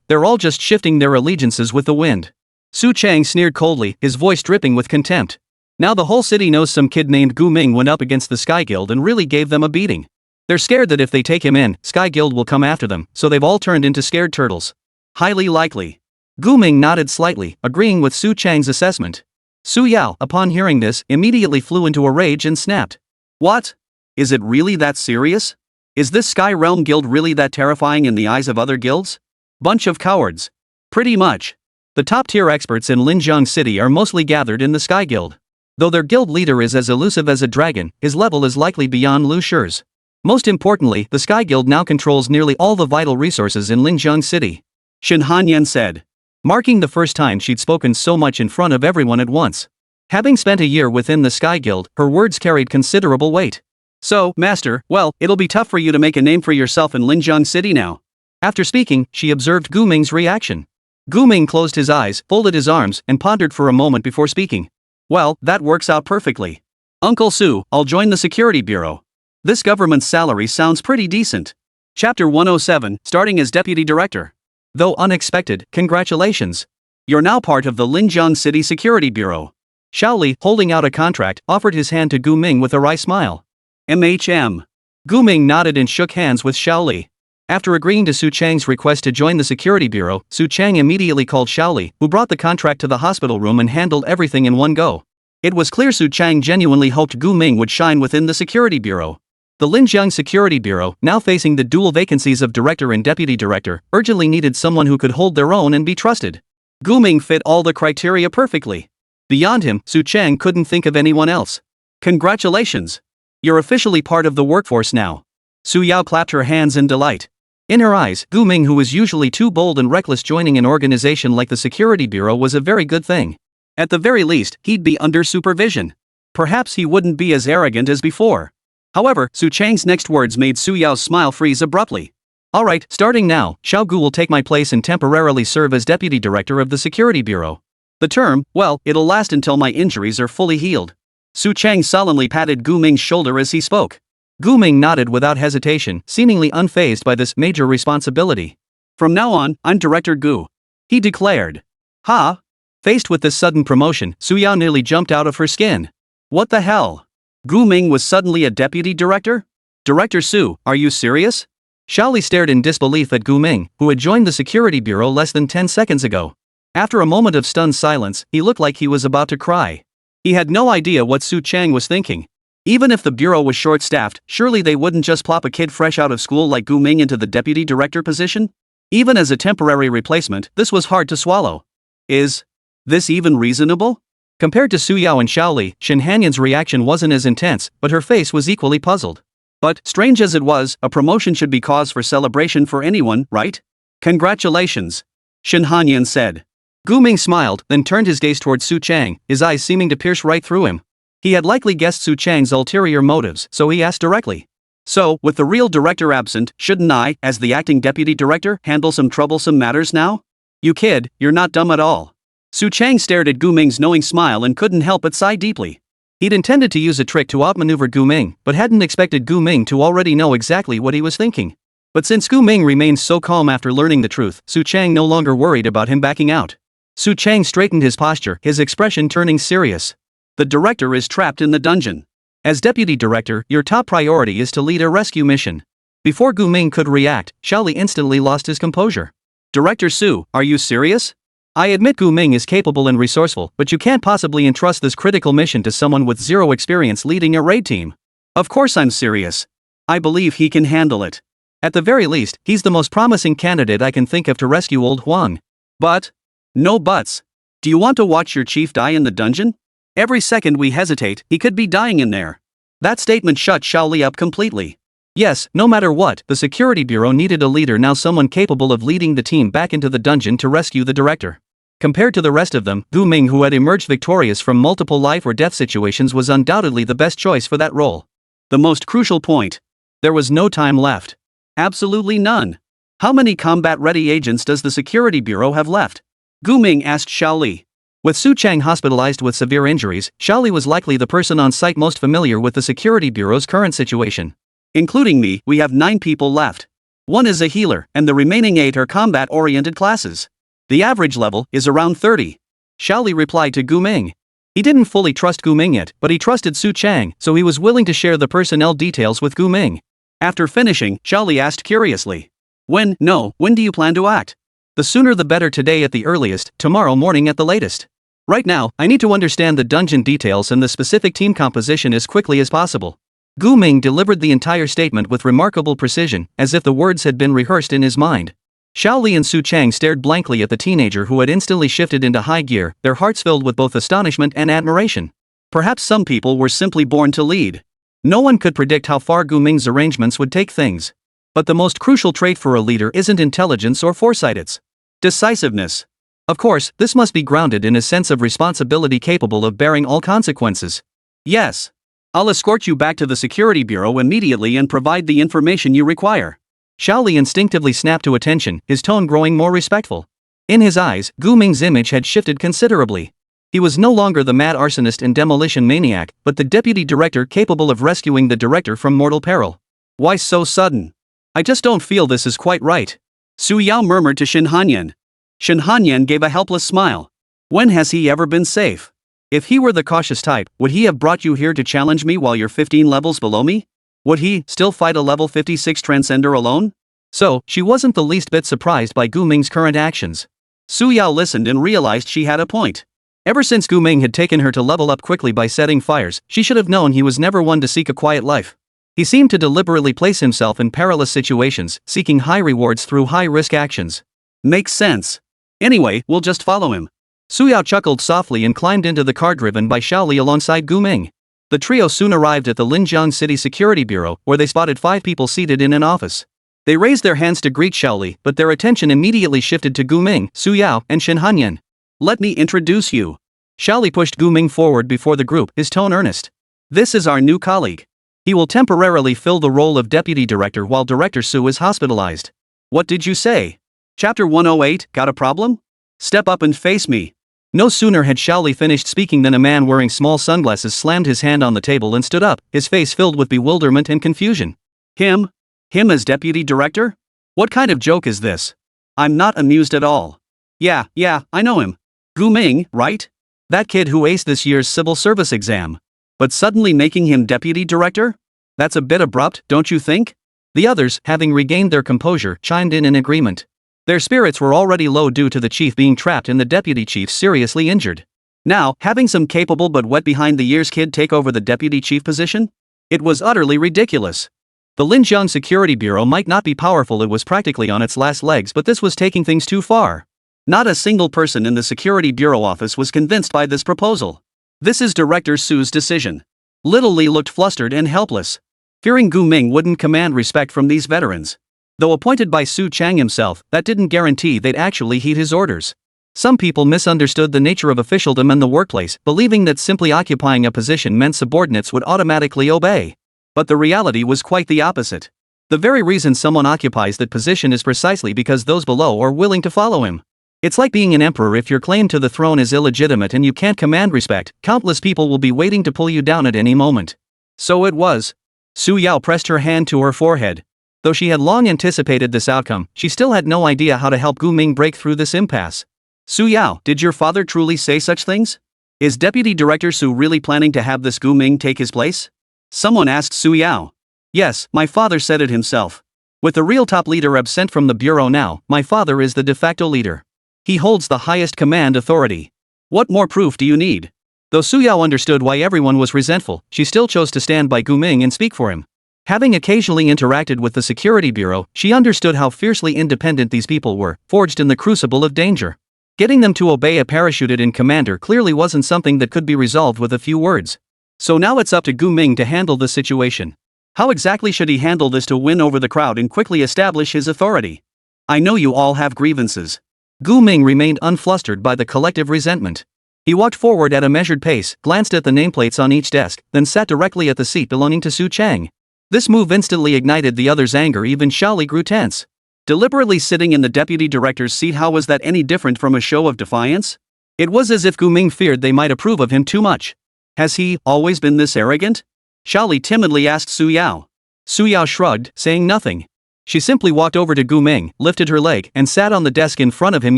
They're all just shifting their allegiances with the wind. Su Chang sneered coldly, his voice dripping with contempt. Now the whole city knows some kid named Gu Ming went up against the Sky Guild and really gave them a beating. They're scared that if they take him in, Sky Guild will come after them, so they've all turned into scared turtles. Highly likely. Gu Ming nodded slightly, agreeing with Su Chang's assessment. Su Yao, upon hearing this, immediately flew into a rage and snapped. What? Is it really that serious? Is this Sky Realm Guild really that terrifying in the eyes of other guilds? Bunch of cowards. Pretty much. The top-tier experts in Linjiang City are mostly gathered in the Sky Guild. Though their guild leader is as elusive as a dragon, his level is likely beyond Lu Shi's. Most importantly, the Sky Guild now controls nearly all the vital resources in Linjiang City. Shen Hanyan said, marking the first time she'd spoken so much in front of everyone at once. Having spent a year within the Sky Guild, her words carried considerable weight. So, Master, well, it'll be tough for you to make a name for yourself in Linjiang City now. After speaking, she observed Gu Ming's reaction. Gu Ming closed his eyes, folded his arms, and pondered for a moment before speaking. Well, that works out perfectly. Uncle Su, I'll join the security bureau. This government's salary sounds pretty decent. Chapter 107, starting as deputy director. Though unexpected, congratulations. You're now part of the Linjiang City Security Bureau. Xiaoli, holding out a contract, offered his hand to Gu Ming with a wry smile. MHM. Gu Ming nodded and shook hands with Xiaoli. After agreeing to Su Chang's request to join the security bureau, Su Chang immediately called Xiaoli, who brought the contract to the hospital room and handled everything in one go. It was clear Su Chang genuinely hoped Gu Ming would shine within the security bureau. The Linjiang Security Bureau, now facing the dual vacancies of director and deputy director, urgently needed someone who could hold their own and be trusted. Gu Ming fit all the criteria perfectly. Beyond him, Su Chang couldn't think of anyone else. Congratulations. You're officially part of the workforce now. Su Yao clapped her hands in delight. In her eyes, Gu Ming, who was usually too bold and reckless, joining an organization like the Security Bureau was a very good thing. At the very least, he'd be under supervision. Perhaps he wouldn't be as arrogant as before. However, Su Chang's next words made Su Yao's smile freeze abruptly. Alright, starting now, Xiao Gu will take my place and temporarily serve as deputy director of the Security Bureau. The term, well, it'll last until my injuries are fully healed. Su Chang solemnly patted Gu Ming's shoulder as he spoke. Gu Ming nodded without hesitation, seemingly unfazed by this major responsibility. From now on, I'm Director Gu. He declared. Ha! Faced with this sudden promotion, Su Yao nearly jumped out of her skin. What the hell? Gu Ming was suddenly a deputy director? Director Su, are you serious? Xiaoli stared in disbelief at Gu Ming, who had joined the security bureau less than 10 seconds ago. After a moment of stunned silence, he looked like he was about to cry. He had no idea what Su Chang was thinking. Even if the bureau was short-staffed, surely they wouldn't just plop a kid fresh out of school like Gu Ming into the deputy director position? Even as a temporary replacement, this was hard to swallow. Is this even reasonable? Compared to Su Yao and Xiaoli, Shen Hanyan's reaction wasn't as intense, but her face was equally puzzled. But, strange as it was, a promotion should be cause for celebration for anyone, right? Congratulations. Shen Hanyan said. Gu Ming smiled, then turned his gaze towards Su Chang, his eyes seeming to pierce right through him. He had likely guessed Su Chang's ulterior motives, so he asked directly. So, with the real director absent, shouldn't I, as the acting deputy director, handle some troublesome matters now? You kid, you're not dumb at all. Su Chang stared at Gu Ming's knowing smile and couldn't help but sigh deeply. He'd intended to use a trick to outmaneuver Gu Ming, but hadn't expected Gu Ming to already know exactly what he was thinking. But since Gu Ming remained so calm after learning the truth, Su Chang no longer worried about him backing out. Su Chang straightened his posture, his expression turning serious. The director is trapped in the dungeon. As deputy director, your top priority is to lead a rescue mission. Before Gu Ming could react, Xiaoli instantly lost his composure. Director Su, are you serious? I admit Gu Ming is capable and resourceful, but you can't possibly entrust this critical mission to someone with zero experience leading a raid team. Of course I'm serious. I believe he can handle it. At the very least, he's the most promising candidate I can think of to rescue old Huang. But? No buts. Do you want to watch your chief die in the dungeon? Every second we hesitate, he could be dying in there. That statement shut Xiaoli up completely. Yes, no matter what, the security bureau needed a leader now, someone capable of leading the team back into the dungeon to rescue the director. Compared to the rest of them, Gu Ming, who had emerged victorious from multiple life or death situations, was undoubtedly the best choice for that role. The most crucial point. There was no time left. Absolutely none. How many combat-ready agents does the security bureau have left? Gu Ming asked Xiaoli. With Su Chang hospitalized with severe injuries, Xiaoli was likely the person on site most familiar with the security bureau's current situation. Including me, we have 9 people left. 1 is a healer, and the remaining 8 are combat-oriented classes. The average level is around 30. Xiaoli replied to Gu Ming. He didn't fully trust Gu Ming yet, but he trusted Su Chang, so he was willing to share the personnel details with Gu Ming. After finishing, Xiaoli asked curiously. When do you plan to act? The sooner the better, today at the earliest, tomorrow morning at the latest. Right now, I need to understand the dungeon details and the specific team composition as quickly as possible. Gu Ming delivered the entire statement with remarkable precision, as if the words had been rehearsed in his mind. Xiao Li and Su Chang stared blankly at the teenager who had instantly shifted into high gear, their hearts filled with both astonishment and admiration. Perhaps some people were simply born to lead. No one could predict how far Gu Ming's arrangements would take things. But the most crucial trait for a leader isn't intelligence or foresight, it's decisiveness. Of course, this must be grounded in a sense of responsibility capable of bearing all consequences. Yes. I'll escort you back to the security bureau immediately and provide the information you require. Xiao Li instinctively snapped to attention, his tone growing more respectful. In his eyes, Gu Ming's image had shifted considerably. He was no longer the mad arsonist and demolition maniac, but the deputy director capable of rescuing the director from mortal peril. Why so sudden? I just don't feel this is quite right. Su Yao murmured to Shin Hanyan. Shin Hanyan gave a helpless smile. When has he ever been safe? If he were the cautious type, would he have brought you here to challenge me while you're 15 levels below me? Would he still fight a level 56 transcender alone? So, she wasn't the least bit surprised by Gu Ming's current actions. Su Yao listened and realized she had a point. Ever since Gu Ming had taken her to level up quickly by setting fires, she should have known he was never one to seek a quiet life. He seemed to deliberately place himself in perilous situations, seeking high rewards through high-risk actions. Makes sense. Anyway, we'll just follow him. Su Yao chuckled softly and climbed into the car driven by Xiao Li alongside Gu Ming. The trio soon arrived at the Linjiang City Security Bureau, where they spotted 5 people seated in an office. They raised their hands to greet Xiao Li, but their attention immediately shifted to Gu Ming, Su Yao, and Shin Hanyan. Let me introduce you. Xiao Li pushed Gu Ming forward before the group, his tone earnest. This is our new colleague. He will temporarily fill the role of deputy director while Director Su is hospitalized. What did you say? Chapter 108, got a problem? Step up and face me. No sooner had Xiao Li finished speaking than a man wearing small sunglasses slammed his hand on the table and stood up, his face filled with bewilderment and confusion. Him? Him as deputy director? What kind of joke is this? I'm not amused at all. Yeah, I know him. Gu Ming, right? That kid who aced this year's civil service exam. But suddenly making him deputy director? That's a bit abrupt, don't you think? The others, having regained their composure, chimed in agreement. Their spirits were already low due to the chief being trapped and the deputy chief seriously injured. Now, having some capable but wet behind the ears kid take over the deputy chief position? It was utterly ridiculous. The Linjiang Security Bureau might not be powerful, it was practically on its last legs, but this was taking things too far. Not a single person in the Security Bureau office was convinced by this proposal. This is Director Su's decision. Little Li looked flustered and helpless. Fearing Gu Ming wouldn't command respect from these veterans. Though appointed by Su Chang himself, that didn't guarantee they'd actually heed his orders. Some people misunderstood the nature of officialdom in the workplace, believing that simply occupying a position meant subordinates would automatically obey. But the reality was quite the opposite. The very reason someone occupies that position is precisely because those below are willing to follow him. It's like being an emperor. If your claim to the throne is illegitimate and you can't command respect, countless people will be waiting to pull you down at any moment. So it was. Su Yao pressed her hand to her forehead. Though she had long anticipated this outcome, she still had no idea how to help Gu Ming break through this impasse. Su Yao, did your father truly say such things? Is Deputy Director Su really planning to have this Gu Ming take his place? Someone asked Su Yao. Yes, my father said it himself. With the real top leader absent from the bureau now, my father is the de facto leader. He holds the highest command authority. What more proof do you need? Though Su Yao understood why everyone was resentful, she still chose to stand by Gu Ming and speak for him. Having occasionally interacted with the Security Bureau, she understood how fiercely independent these people were, forged in the crucible of danger. Getting them to obey a parachuted-in commander clearly wasn't something that could be resolved with a few words. So now it's up to Gu Ming to handle the situation. How exactly should he handle this to win over the crowd and quickly establish his authority? I know you all have grievances. Gu Ming remained unflustered by the collective resentment. He walked forward at a measured pace, glanced at the nameplates on each desk, then sat directly at the seat belonging to Su Chang. This move instantly ignited the others' anger. Even Xiao Li grew tense. Deliberately sitting in the deputy director's seat, how was that any different from a show of defiance? It was as if Gu Ming feared they might approve of him too much. Has he always been this arrogant? Xiao Li timidly asked Su Yao. Su Yao shrugged, saying nothing. She simply walked over to Gu Ming, lifted her leg, and sat on the desk in front of him,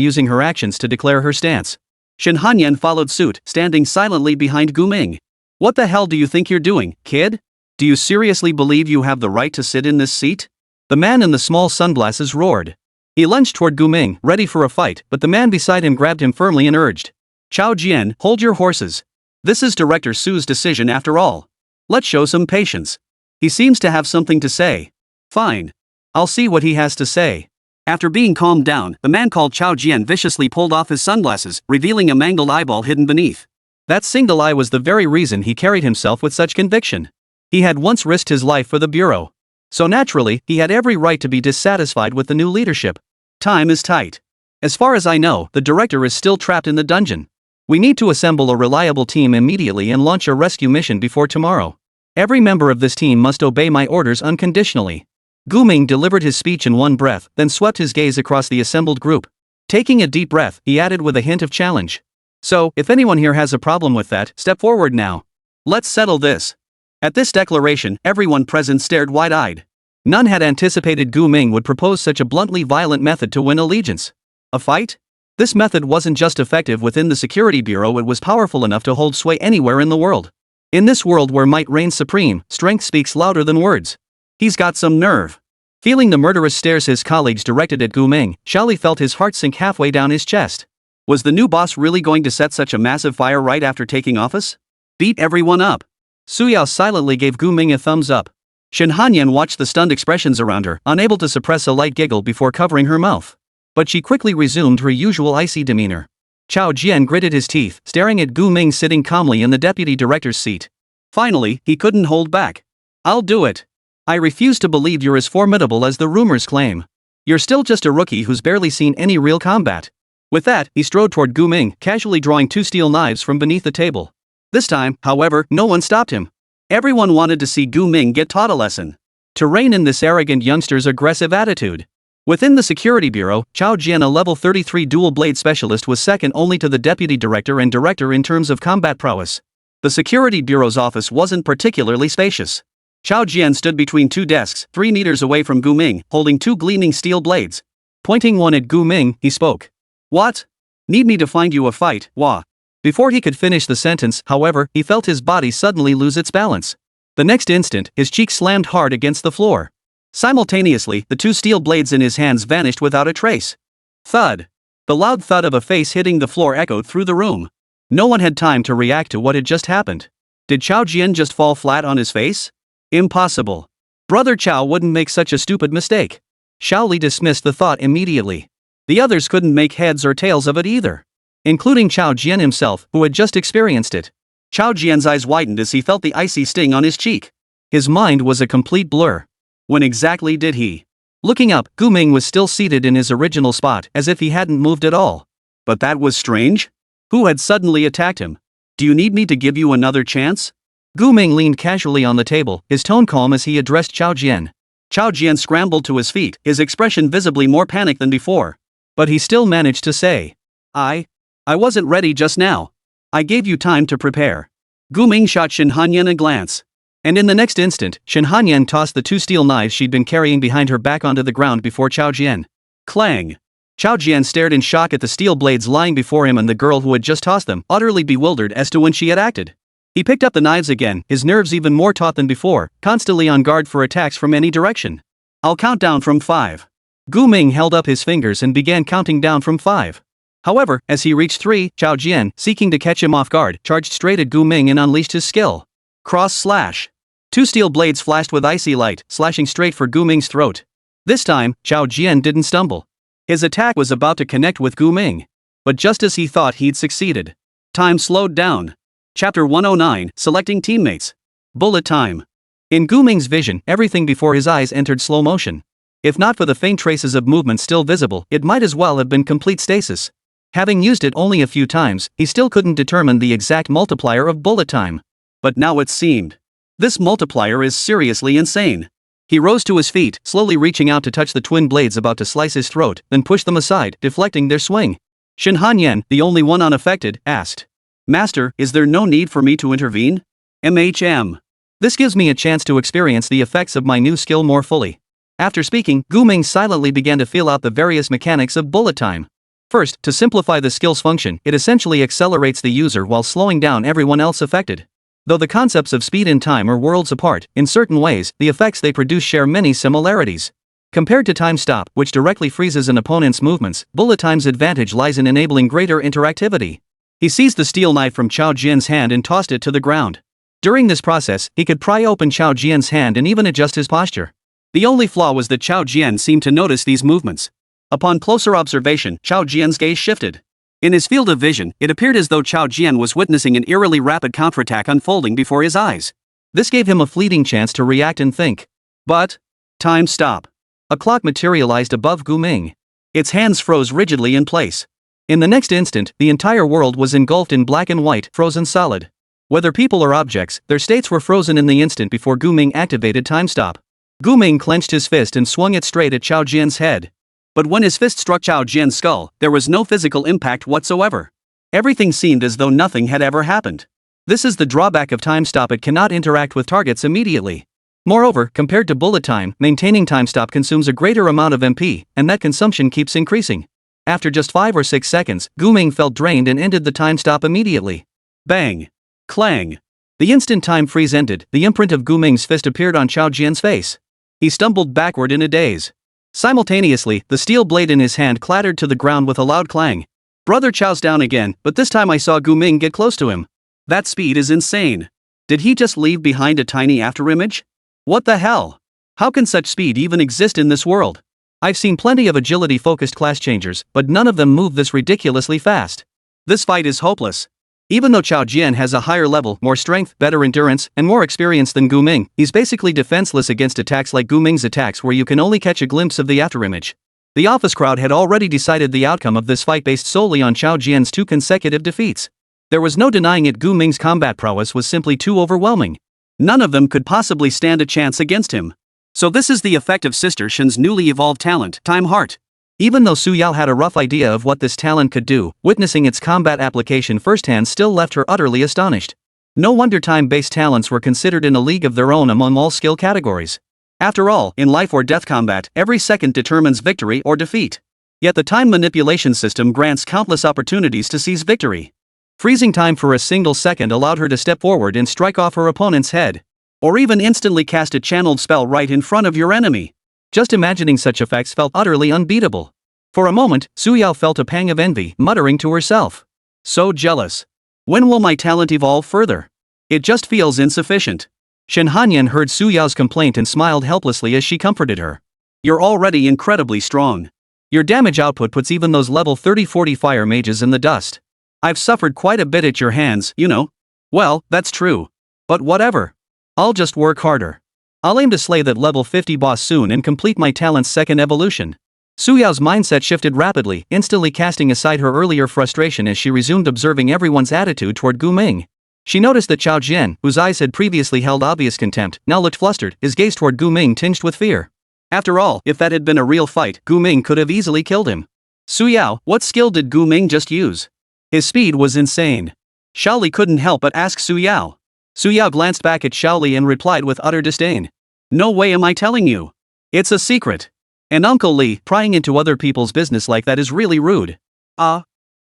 using her actions to declare her stance. Shin Hanyan followed suit, standing silently behind Gu Ming. What the hell do you think you're doing, kid? Do you seriously believe you have the right to sit in this seat? The man in the small sunglasses roared. He lunged toward Gu Ming, ready for a fight, but the man beside him grabbed him firmly and urged. Chao Jian, hold your horses. This is Director Su's decision after all. Let's show some patience. He seems to have something to say. Fine. I'll see what he has to say. After being calmed down, the man called Chao Jian viciously pulled off his sunglasses, revealing a mangled eyeball hidden beneath. That single eye was the very reason he carried himself with such conviction. He had once risked his life for the Bureau. So naturally, he had every right to be dissatisfied with the new leadership. Time is tight. As far as I know, the director is still trapped in the dungeon. We need to assemble a reliable team immediately and launch a rescue mission before tomorrow. Every member of this team must obey my orders unconditionally. Gu Ming delivered his speech in one breath, then swept his gaze across the assembled group. Taking a deep breath, he added with a hint of challenge. So, if anyone here has a problem with that, step forward now. Let's settle this. At this declaration, everyone present stared wide-eyed. None had anticipated Gu Ming would propose such a bluntly violent method to win allegiance. A fight? This method wasn't just effective within the Security Bureau, it was powerful enough to hold sway anywhere in the world. In this world where might reigns supreme, strength speaks louder than words. He's got some nerve. Feeling the murderous stares his colleagues directed at Gu Ming, Xiaoli felt his heart sink halfway down his chest. Was the new boss really going to set such a massive fire right after taking office? Beat everyone up. Suyao silently gave Gu Ming a thumbs up. Shen Hanyan watched the stunned expressions around her, unable to suppress a light giggle before covering her mouth. But she quickly resumed her usual icy demeanor. Chao Jian gritted his teeth, staring at Gu Ming sitting calmly in the deputy director's seat. Finally, he couldn't hold back. I'll do it. I refuse to believe you're as formidable as the rumors claim. You're still just a rookie who's barely seen any real combat. With that, he strode toward Gu Ming, casually drawing 2 steel knives from beneath the table. This time, however, no one stopped him. Everyone wanted to see Gu Ming get taught a lesson. To rein in this arrogant youngster's aggressive attitude. Within the Security Bureau, Chao Jian, a level 33 dual blade specialist, was second only to the deputy director and director in terms of combat prowess. The Security Bureau's office wasn't particularly spacious. Chao Jian stood between 2 desks, 3 meters away from Gu Ming, holding 2 gleaming steel blades. Pointing one at Gu Ming, he spoke. What? Need me to find you a fight, Wah? Before he could finish the sentence, however, he felt his body suddenly lose its balance. The next instant, his cheek slammed hard against the floor. Simultaneously, the 2 steel blades in his hands vanished without a trace. Thud. The loud thud of a face hitting the floor echoed through the room. No one had time to react to what had just happened. Did Chao Jian just fall flat on his face? Impossible. Brother Chao wouldn't make such a stupid mistake. Xiaoli dismissed the thought immediately. The others couldn't make heads or tails of it either. Including Chao Jian himself, who had just experienced it. Chao Jian's eyes widened as he felt the icy sting on his cheek. His mind was a complete blur. When exactly did he? Looking up, Gu Ming was still seated in his original spot, as if he hadn't moved at all. But that was strange. Who had suddenly attacked him? Do you need me to give you another chance? Gu Ming leaned casually on the table, his tone calm as he addressed Chao Jian. Chao Jian scrambled to his feet, his expression visibly more panicked than before. But he still managed to say, I wasn't ready just now. I gave you time to prepare. Gu Ming shot Shen Hanyan a glance. And in the next instant, Shen Hanyan tossed the 2 steel knives she'd been carrying behind her back onto the ground before Chao Jian. Clang! Chao Jian stared in shock at the steel blades lying before him and the girl who had just tossed them, utterly bewildered as to when she had acted. He picked up the knives again, his nerves even more taut than before, constantly on guard for attacks from any direction. I'll count down from 5. Gu Ming held up his fingers and began counting down from 5. However, as he reached 3, Chao Jian, seeking to catch him off guard, charged straight at Gu Ming and unleashed his skill. Cross slash. 2 steel blades flashed with icy light, slashing straight for Gu Ming's throat. This time, Chao Jian didn't stumble. His attack was about to connect with Gu Ming. But just as he thought he'd succeeded, time slowed down. Chapter 109, Selecting Teammates. Bullet time. In Gu Ming's vision, everything before his eyes entered slow motion. If not for the faint traces of movement still visible, it might as well have been complete stasis. Having used it only a few times, he still couldn't determine the exact multiplier of bullet time. But now it seemed. This multiplier is seriously insane. He rose to his feet, slowly reaching out to touch the twin blades about to slice his throat, then pushed them aside, deflecting their swing. Shen Hanyan, the only one unaffected, asked. Master, is there no need for me to intervene? MHM. This gives me a chance to experience the effects of my new skill more fully. After speaking, Gu Ming silently began to feel out the various mechanics of bullet time. First, to simplify the skill's function, it essentially accelerates the user while slowing down everyone else affected. Though the concepts of speed and time are worlds apart, in certain ways, the effects they produce share many similarities. Compared to time stop, which directly freezes an opponent's movements, bullet time's advantage lies in enabling greater interactivity. He seized the steel knife from Chao Jian's hand and tossed it to the ground. During this process, he could pry open Chao Jian's hand and even adjust his posture. The only flaw was that Chao Jian seemed to notice these movements. Upon closer observation, Chao Jian's gaze shifted. In his field of vision, it appeared as though Chao Jian was witnessing an eerily rapid counterattack unfolding before his eyes. This gave him a fleeting chance to react and think. But, time stop. A clock materialized above Gu Ming. Its hands froze rigidly in place. In the next instant, the entire world was engulfed in black and white, frozen solid. Whether people or objects, their states were frozen in the instant before Gu Ming activated time stop. Gu Ming clenched his fist and swung it straight at Chao Jian's head. But when his fist struck Chao Jian's skull, there was no physical impact whatsoever. Everything seemed as though nothing had ever happened. This is the drawback of time stop: it cannot interact with targets immediately. Moreover, compared to bullet time, maintaining time stop consumes a greater amount of MP, and that consumption keeps increasing. After just 5 or 6 seconds, Gu Ming felt drained and ended the time stop immediately. Bang! Clang! The instant time freeze ended, the imprint of Gu Ming's fist appeared on Chao Jian's face. He stumbled backward in a daze. Simultaneously, the steel blade in his hand clattered to the ground with a loud clang. Brother Chao's down again, but this time I saw Gu Ming get close to him. That speed is insane. Did he just leave behind a tiny afterimage? What the hell? How can such speed even exist in this world? I've seen plenty of agility-focused class changers, but none of them move this ridiculously fast. This fight is hopeless. Even though Chao Jian has a higher level, more strength, better endurance, and more experience than Gu Ming, he's basically defenseless against attacks like Gu Ming's attacks where you can only catch a glimpse of the afterimage. The office crowd had already decided the outcome of this fight based solely on Chao Jian's 2 consecutive defeats. There was no denying it: Gu Ming's combat prowess was simply too overwhelming. None of them could possibly stand a chance against him. So this is the effect of Sister Shen's newly evolved talent, Time Heart. Even though Su Yao had a rough idea of what this talent could do, witnessing its combat application firsthand still left her utterly astonished. No wonder time-based talents were considered in a league of their own among all skill categories. After all, in life or death combat, every second determines victory or defeat. Yet the time manipulation system grants countless opportunities to seize victory. Freezing time for a single second allowed her to step forward and strike off her opponent's head. Or even instantly cast a channeled spell right in front of your enemy. Just imagining such effects felt utterly unbeatable. For a moment, Su Yao felt a pang of envy, muttering to herself. So jealous. When will my talent evolve further? It just feels insufficient. Shen Hanyan heard Su Yao's complaint and smiled helplessly as she comforted her. You're already incredibly strong. Your damage output puts even those level 30-40 fire mages in the dust. I've suffered quite a bit at your hands, you know. Well, that's true. But whatever. I'll just work harder. I'll aim to slay that level 50 boss soon and complete my talent's second evolution. Su Yao's mindset shifted rapidly, instantly casting aside her earlier frustration as she resumed observing everyone's attitude toward Gu Ming. She noticed that Chao Jian, whose eyes had previously held obvious contempt, now looked flustered, his gaze toward Gu Ming tinged with fear. After all, if that had been a real fight, Gu Ming could have easily killed him. Su Yao, what skill did Gu Ming just use? His speed was insane. Shaoli couldn't help but ask Su Yao. Su Yao glanced back at Shaoli and replied with utter disdain. No way am I telling you. It's a secret. And Uncle Li, prying into other people's business like that is really rude.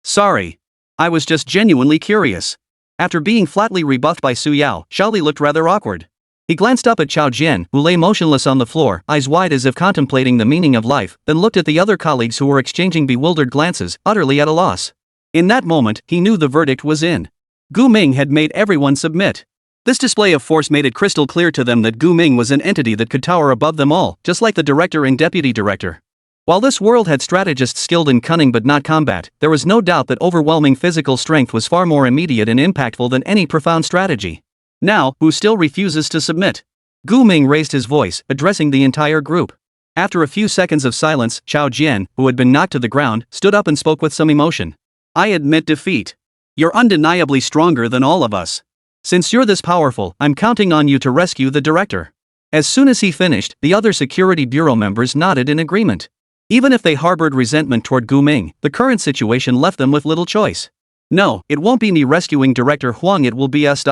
Sorry. I was just genuinely curious. After being flatly rebuffed by Su Yao, Shaoli looked rather awkward. He glanced up at Chao Jian, who lay motionless on the floor, eyes wide as if contemplating the meaning of life, then looked at the other colleagues who were exchanging bewildered glances, utterly at a loss. In that moment, he knew the verdict was in. Gu Ming had made everyone submit. This display of force made it crystal clear to them that Gu Ming was an entity that could tower above them all, just like the director and deputy director. While this world had strategists skilled in cunning but not combat, there was no doubt that overwhelming physical strength was far more immediate and impactful than any profound strategy. Now, who still refuses to submit? Gu Ming raised his voice, addressing the entire group. After a few seconds of silence, Chao Jian, who had been knocked to the ground, stood up and spoke with some emotion. I admit defeat. You're undeniably stronger than all of us. Since you're this powerful, I'm counting on you to rescue the director. As soon as he finished, the other Security Bureau members nodded in agreement. Even if they harbored resentment toward Gu Ming, the current situation left them with little choice. No, it won't be me rescuing Director Huang, it will be us.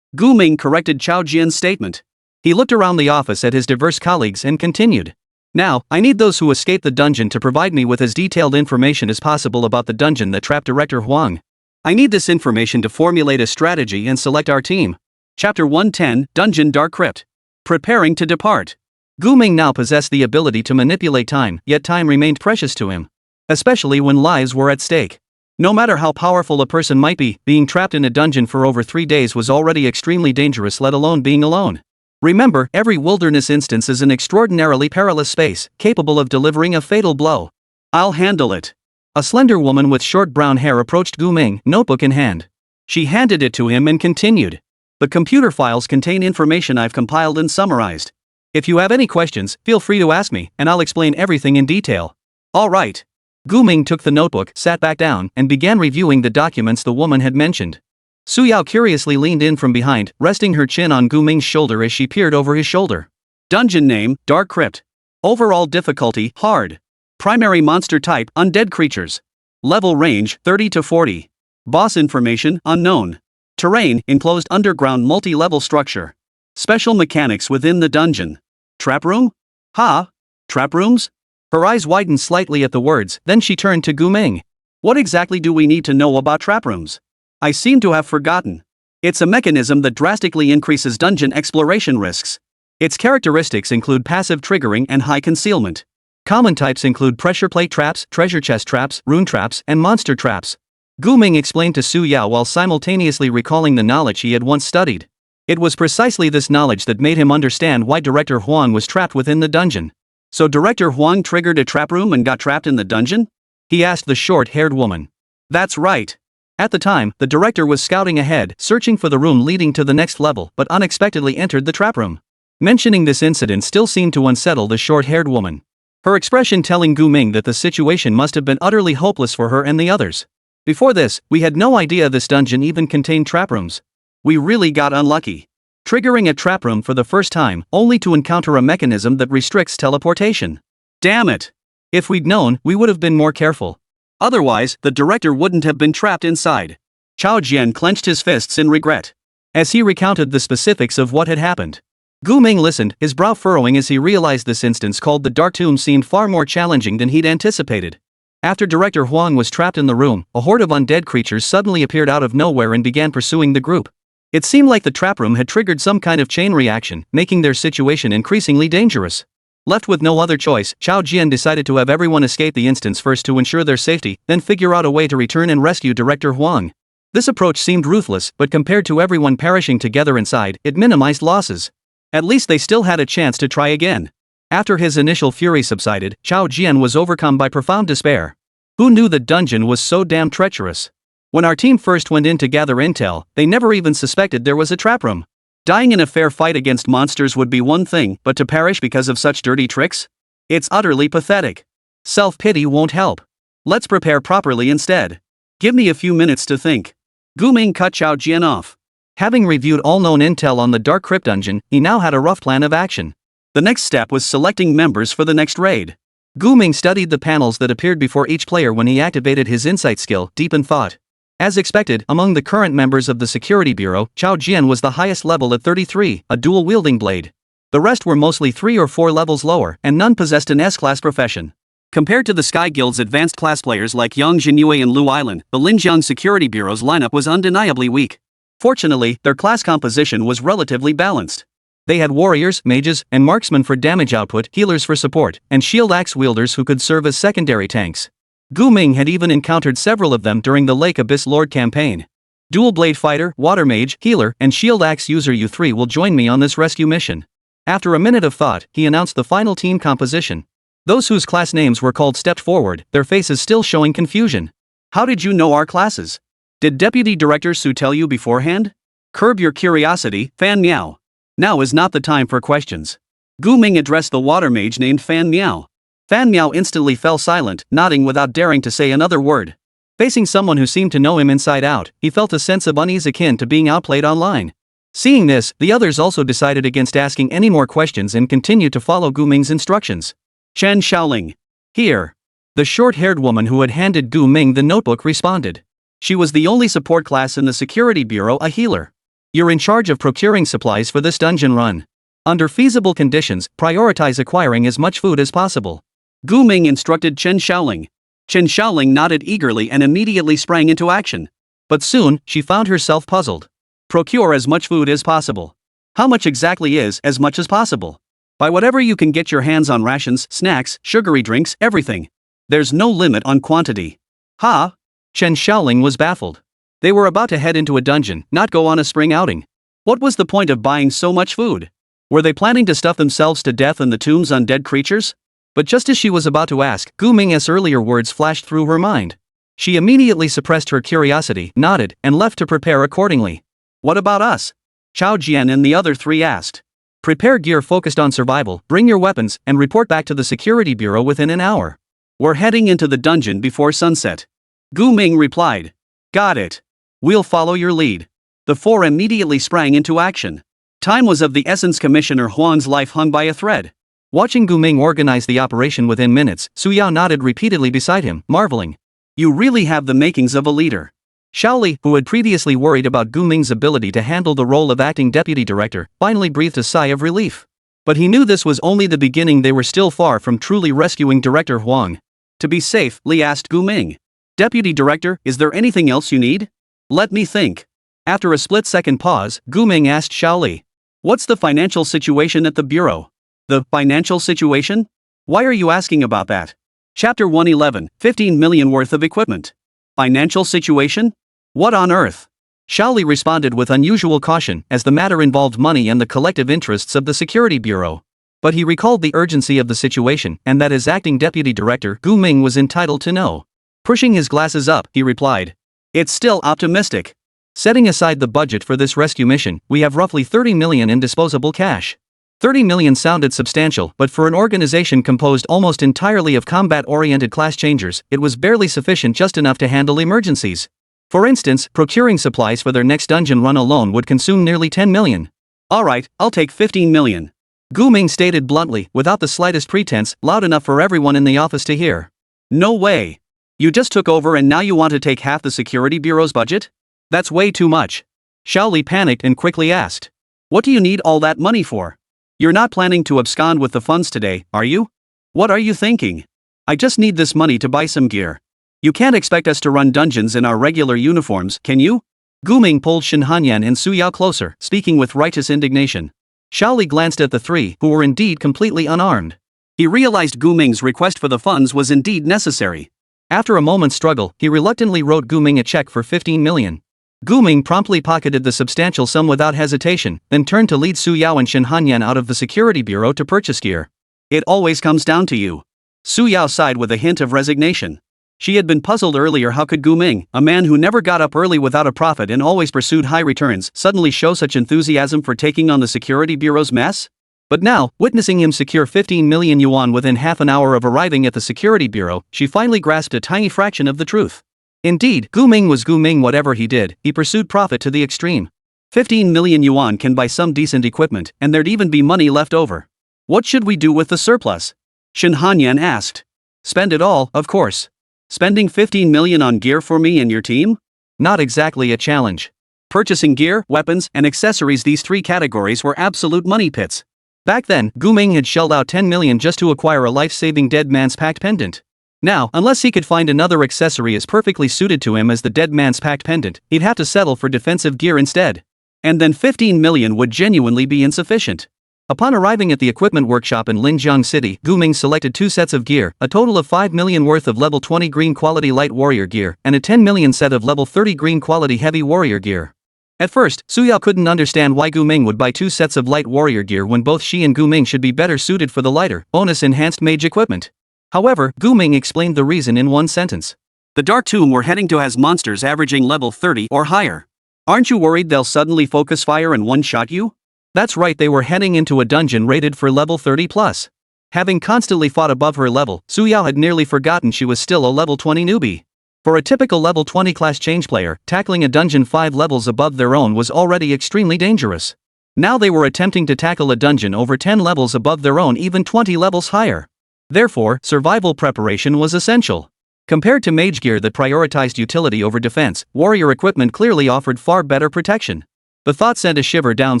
Gu Ming corrected Chao Jian's statement. He looked around the office at his diverse colleagues and continued. Now, I need those who escaped the dungeon to provide me with as detailed information as possible about the dungeon that trapped Director Huang. I need this information to formulate a strategy and select our team. Chapter 110, Dungeon Dark Crypt. Preparing to depart. Gu Ming now possessed the ability to manipulate time, yet time remained precious to him. Especially when lives were at stake. No matter how powerful a person might be, being trapped in a dungeon for over 3 days was already extremely dangerous, let alone being alone. Remember, every wilderness instance is an extraordinarily perilous space, capable of delivering a fatal blow. I'll handle it. A slender woman with short brown hair approached Gu Ming, notebook in hand. She handed it to him and continued. The computer files contain information I've compiled and summarized. If you have any questions, feel free to ask me, and I'll explain everything in detail. All right. Gu Ming took the notebook, sat back down, and began reviewing the documents the woman had mentioned. Su Yao curiously leaned in from behind, resting her chin on Gu Ming's shoulder as she peered over his shoulder. Dungeon name, Dark Crypt. Overall difficulty, hard. Primary monster type, undead creatures. Level range, 30 to 40. Boss information, unknown. Terrain, enclosed underground multi-level structure. Special mechanics within the dungeon. Trap room? Ha? Trap rooms? Her eyes widened slightly at the words, then she turned to Gu Ming. What exactly do we need to know about trap rooms? I seem to have forgotten. It's a mechanism that drastically increases dungeon exploration risks. Its characteristics include passive triggering and high concealment. Common types include pressure plate traps, treasure chest traps, rune traps, and monster traps. Gu Ming explained to Su Yao while simultaneously recalling the knowledge he had once studied. It was precisely this knowledge that made him understand why Director Huang was trapped within the dungeon. So Director Huang triggered a trap room and got trapped in the dungeon? He asked the short-haired woman. That's right. At the time, the director was scouting ahead, searching for the room leading to the next level, but unexpectedly entered the trap room. Mentioning this incident still seemed to unsettle the short-haired woman. Her expression telling Gu Ming that the situation must have been utterly hopeless for her and the others. Before this, we had no idea this dungeon even contained trap rooms. We really got unlucky. Triggering a trap room for the first time, only to encounter a mechanism that restricts teleportation. Damn it! If we'd known, we would have been more careful. Otherwise, the director wouldn't have been trapped inside. Chao Jian clenched his fists in regret. As he recounted the specifics of what had happened. Gu Ming listened, his brow furrowing as he realized this instance called the Dark Tomb seemed far more challenging than he'd anticipated. After Director Huang was trapped in the room, a horde of undead creatures suddenly appeared out of nowhere and began pursuing the group. It seemed like the trap room had triggered some kind of chain reaction, making their situation increasingly dangerous. Left with no other choice, Chao Jian decided to have everyone escape the instance first to ensure their safety, then figure out a way to return and rescue Director Huang. This approach seemed ruthless, but compared to everyone perishing together inside, it minimized losses. At least they still had a chance to try again. After his initial fury subsided, Chao Jian was overcome by profound despair. Who knew the dungeon was so damn treacherous? When our team first went in to gather intel, they never even suspected there was a trap room. Dying in a fair fight against monsters would be one thing, but to perish because of such dirty tricks? It's utterly pathetic. Self-pity won't help. Let's prepare properly instead. Give me a few minutes to think. Gu Ming cut Chao Jian off. Having reviewed all known intel on the Dark Crypt dungeon, he now had a rough plan of action. The next step was selecting members for the next raid. Gu Ming studied the panels that appeared before each player when he activated his insight skill, deep in thought. As expected, among the current members of the Security Bureau, Chao Jian was the highest level at 33, a dual-wielding blade. The rest were mostly 3 or 4 levels lower, and none possessed an S-class profession. Compared to the Sky Guild's advanced class players like Yang Jinyue and Lu Island, the Linjiang Security Bureau's lineup was undeniably weak. Fortunately, their class composition was relatively balanced. They had warriors, mages, and marksmen for damage output, healers for support, and shield axe wielders who could serve as secondary tanks. Gu Ming had even encountered several of them during the Lake Abyss Lord campaign. Dual Blade Fighter, Water Mage, Healer, and Shield Axe User U3 will join me on this rescue mission. After a minute of thought, he announced the final team composition. Those whose class names were called stepped forward, their faces still showing confusion. How did you know our classes? Did Deputy Director Su tell you beforehand? Curb your curiosity, Fan Miao. Now is not the time for questions. Gu Ming addressed the water mage named Fan Miao. Fan Miao instantly fell silent, nodding without daring to say another word. Facing someone who seemed to know him inside out, he felt a sense of unease akin to being outplayed online. Seeing this, the others also decided against asking any more questions and continued to follow Gu Ming's instructions. Chen Shaoling. Here. The short-haired woman who had handed Gu Ming the notebook responded. She was the only support class in the Security Bureau, a healer. You're in charge of procuring supplies for this dungeon run. Under feasible conditions, prioritize acquiring as much food as possible. Gu Ming instructed Chen Shaoling. Chen Shaoling nodded eagerly and immediately sprang into action. But soon, she found herself puzzled. Procure as much food as possible. How much exactly is as much as possible? Buy whatever you can get your hands on: rations, snacks, sugary drinks, everything. There's no limit on quantity. Ha! Chen Xiaoling was baffled. They were about to head into a dungeon, not go on a spring outing. What was the point of buying so much food? Were they planning to stuff themselves to death in the tomb's undead creatures? But just as she was about to ask, Gu Ming's earlier words flashed through her mind. She immediately suppressed her curiosity, nodded, and left to prepare accordingly. What about us? Chao Jian and the other three asked. Prepare gear focused on survival, bring your weapons, and report back to the security bureau within an hour. We're heading into the dungeon before sunset. Gu Ming replied. Got it. We'll follow your lead. The four immediately sprang into action. Time was of the essence. Commissioner Huang's life hung by a thread. Watching Gu Ming organize the operation within minutes, Su Yao nodded repeatedly beside him, marveling. You really have the makings of a leader. Xiaoli, who had previously worried about Gu Ming's ability to handle the role of acting deputy director, finally breathed a sigh of relief. But he knew this was only the beginning. They were still far from truly rescuing Director Huang. To be safe, Li asked Gu Ming. Deputy Director, is there anything else you need? Let me think. After a split-second pause, Gu Ming asked Xiaoli. What's the financial situation at the bureau? The financial situation? Why are you asking about that? Chapter 111, 15 million worth of equipment. Financial situation? What on earth? Xiaoli responded with unusual caution, as the matter involved money and the collective interests of the security bureau. But he recalled the urgency of the situation, and that as acting deputy director, Gu Ming was entitled to know. Pushing his glasses up, he replied. It's still optimistic. Setting aside the budget for this rescue mission, we have roughly 30 million in disposable cash. 30 million sounded substantial, but for an organization composed almost entirely of combat-oriented class changers, it was barely sufficient, just enough to handle emergencies. For instance, procuring supplies for their next dungeon run alone would consume nearly 10 million. Alright, I'll take 15 million. Gu Ming stated bluntly, without the slightest pretense, loud enough for everyone in the office to hear. No way. You just took over and now you want to take half the security bureau's budget? That's way too much. Xiaoli panicked and quickly asked. What do you need all that money for? You're not planning to abscond with the funds today, are you? What are you thinking? I just need this money to buy some gear. You can't expect us to run dungeons in our regular uniforms, can you? Gu Ming pulled Shen Hanyan and Su Yao closer, speaking with righteous indignation. Xiaoli glanced at the three, who were indeed completely unarmed. He realized Gu Ming's request for the funds was indeed necessary. After a moment's struggle, he reluctantly wrote Gu Ming a check for 15 million. Gu Ming promptly pocketed the substantial sum without hesitation, then turned to lead Su Yao and Shen Hanyan out of the security bureau to purchase gear. It always comes down to you. Su Yao sighed with a hint of resignation. She had been puzzled earlier. How could Gu Ming, a man who never got up early without a profit and always pursued high returns, suddenly show such enthusiasm for taking on the security bureau's mess? But now, witnessing him secure 15 million yuan within half an hour of arriving at the security bureau, she finally grasped a tiny fraction of the truth. Indeed, Gu Ming was Gu Ming. Whatever he did, he pursued profit to the extreme. 15 million yuan can buy some decent equipment, and there'd even be money left over. What should we do with the surplus? Shen Hanyan asked. Spend it all, of course. Spending 15 million on gear for me and your team? Not exactly a challenge. Purchasing gear, weapons, and accessories, these three categories were absolute money pits. Back then, Gu Ming had shelled out 10 million just to acquire a life-saving dead man's pact pendant. Now, unless he could find another accessory as perfectly suited to him as the dead man's pact pendant, he'd have to settle for defensive gear instead. And then 15 million would genuinely be insufficient. Upon arriving at the equipment workshop in Linjiang City, Gu Ming selected 2 sets of gear, a total of 5 million worth of level 20 green quality light warrior gear, and a 10 million set of level 30 green quality heavy warrior gear. At first, Su Yao couldn't understand why Gu Ming would buy 2 sets of light warrior gear when both she and Gu Ming should be better suited for the lighter, bonus-enhanced mage equipment. However, Gu Ming explained the reason in one sentence. The Dark Tomb we're heading to has monsters averaging level 30 or higher. Aren't you worried they'll suddenly focus fire and one-shot you? That's right, they were heading into a dungeon rated for level 30 plus. Having constantly fought above her level, Su Yao had nearly forgotten she was still a level 20 newbie. For a typical level 20 class change player, tackling a dungeon 5 levels above their own was already extremely dangerous. Now they were attempting to tackle a dungeon over 10 levels above their own, even 20 levels higher. Therefore, survival preparation was essential. Compared to mage gear that prioritized utility over defense, warrior equipment clearly offered far better protection. The thought sent a shiver down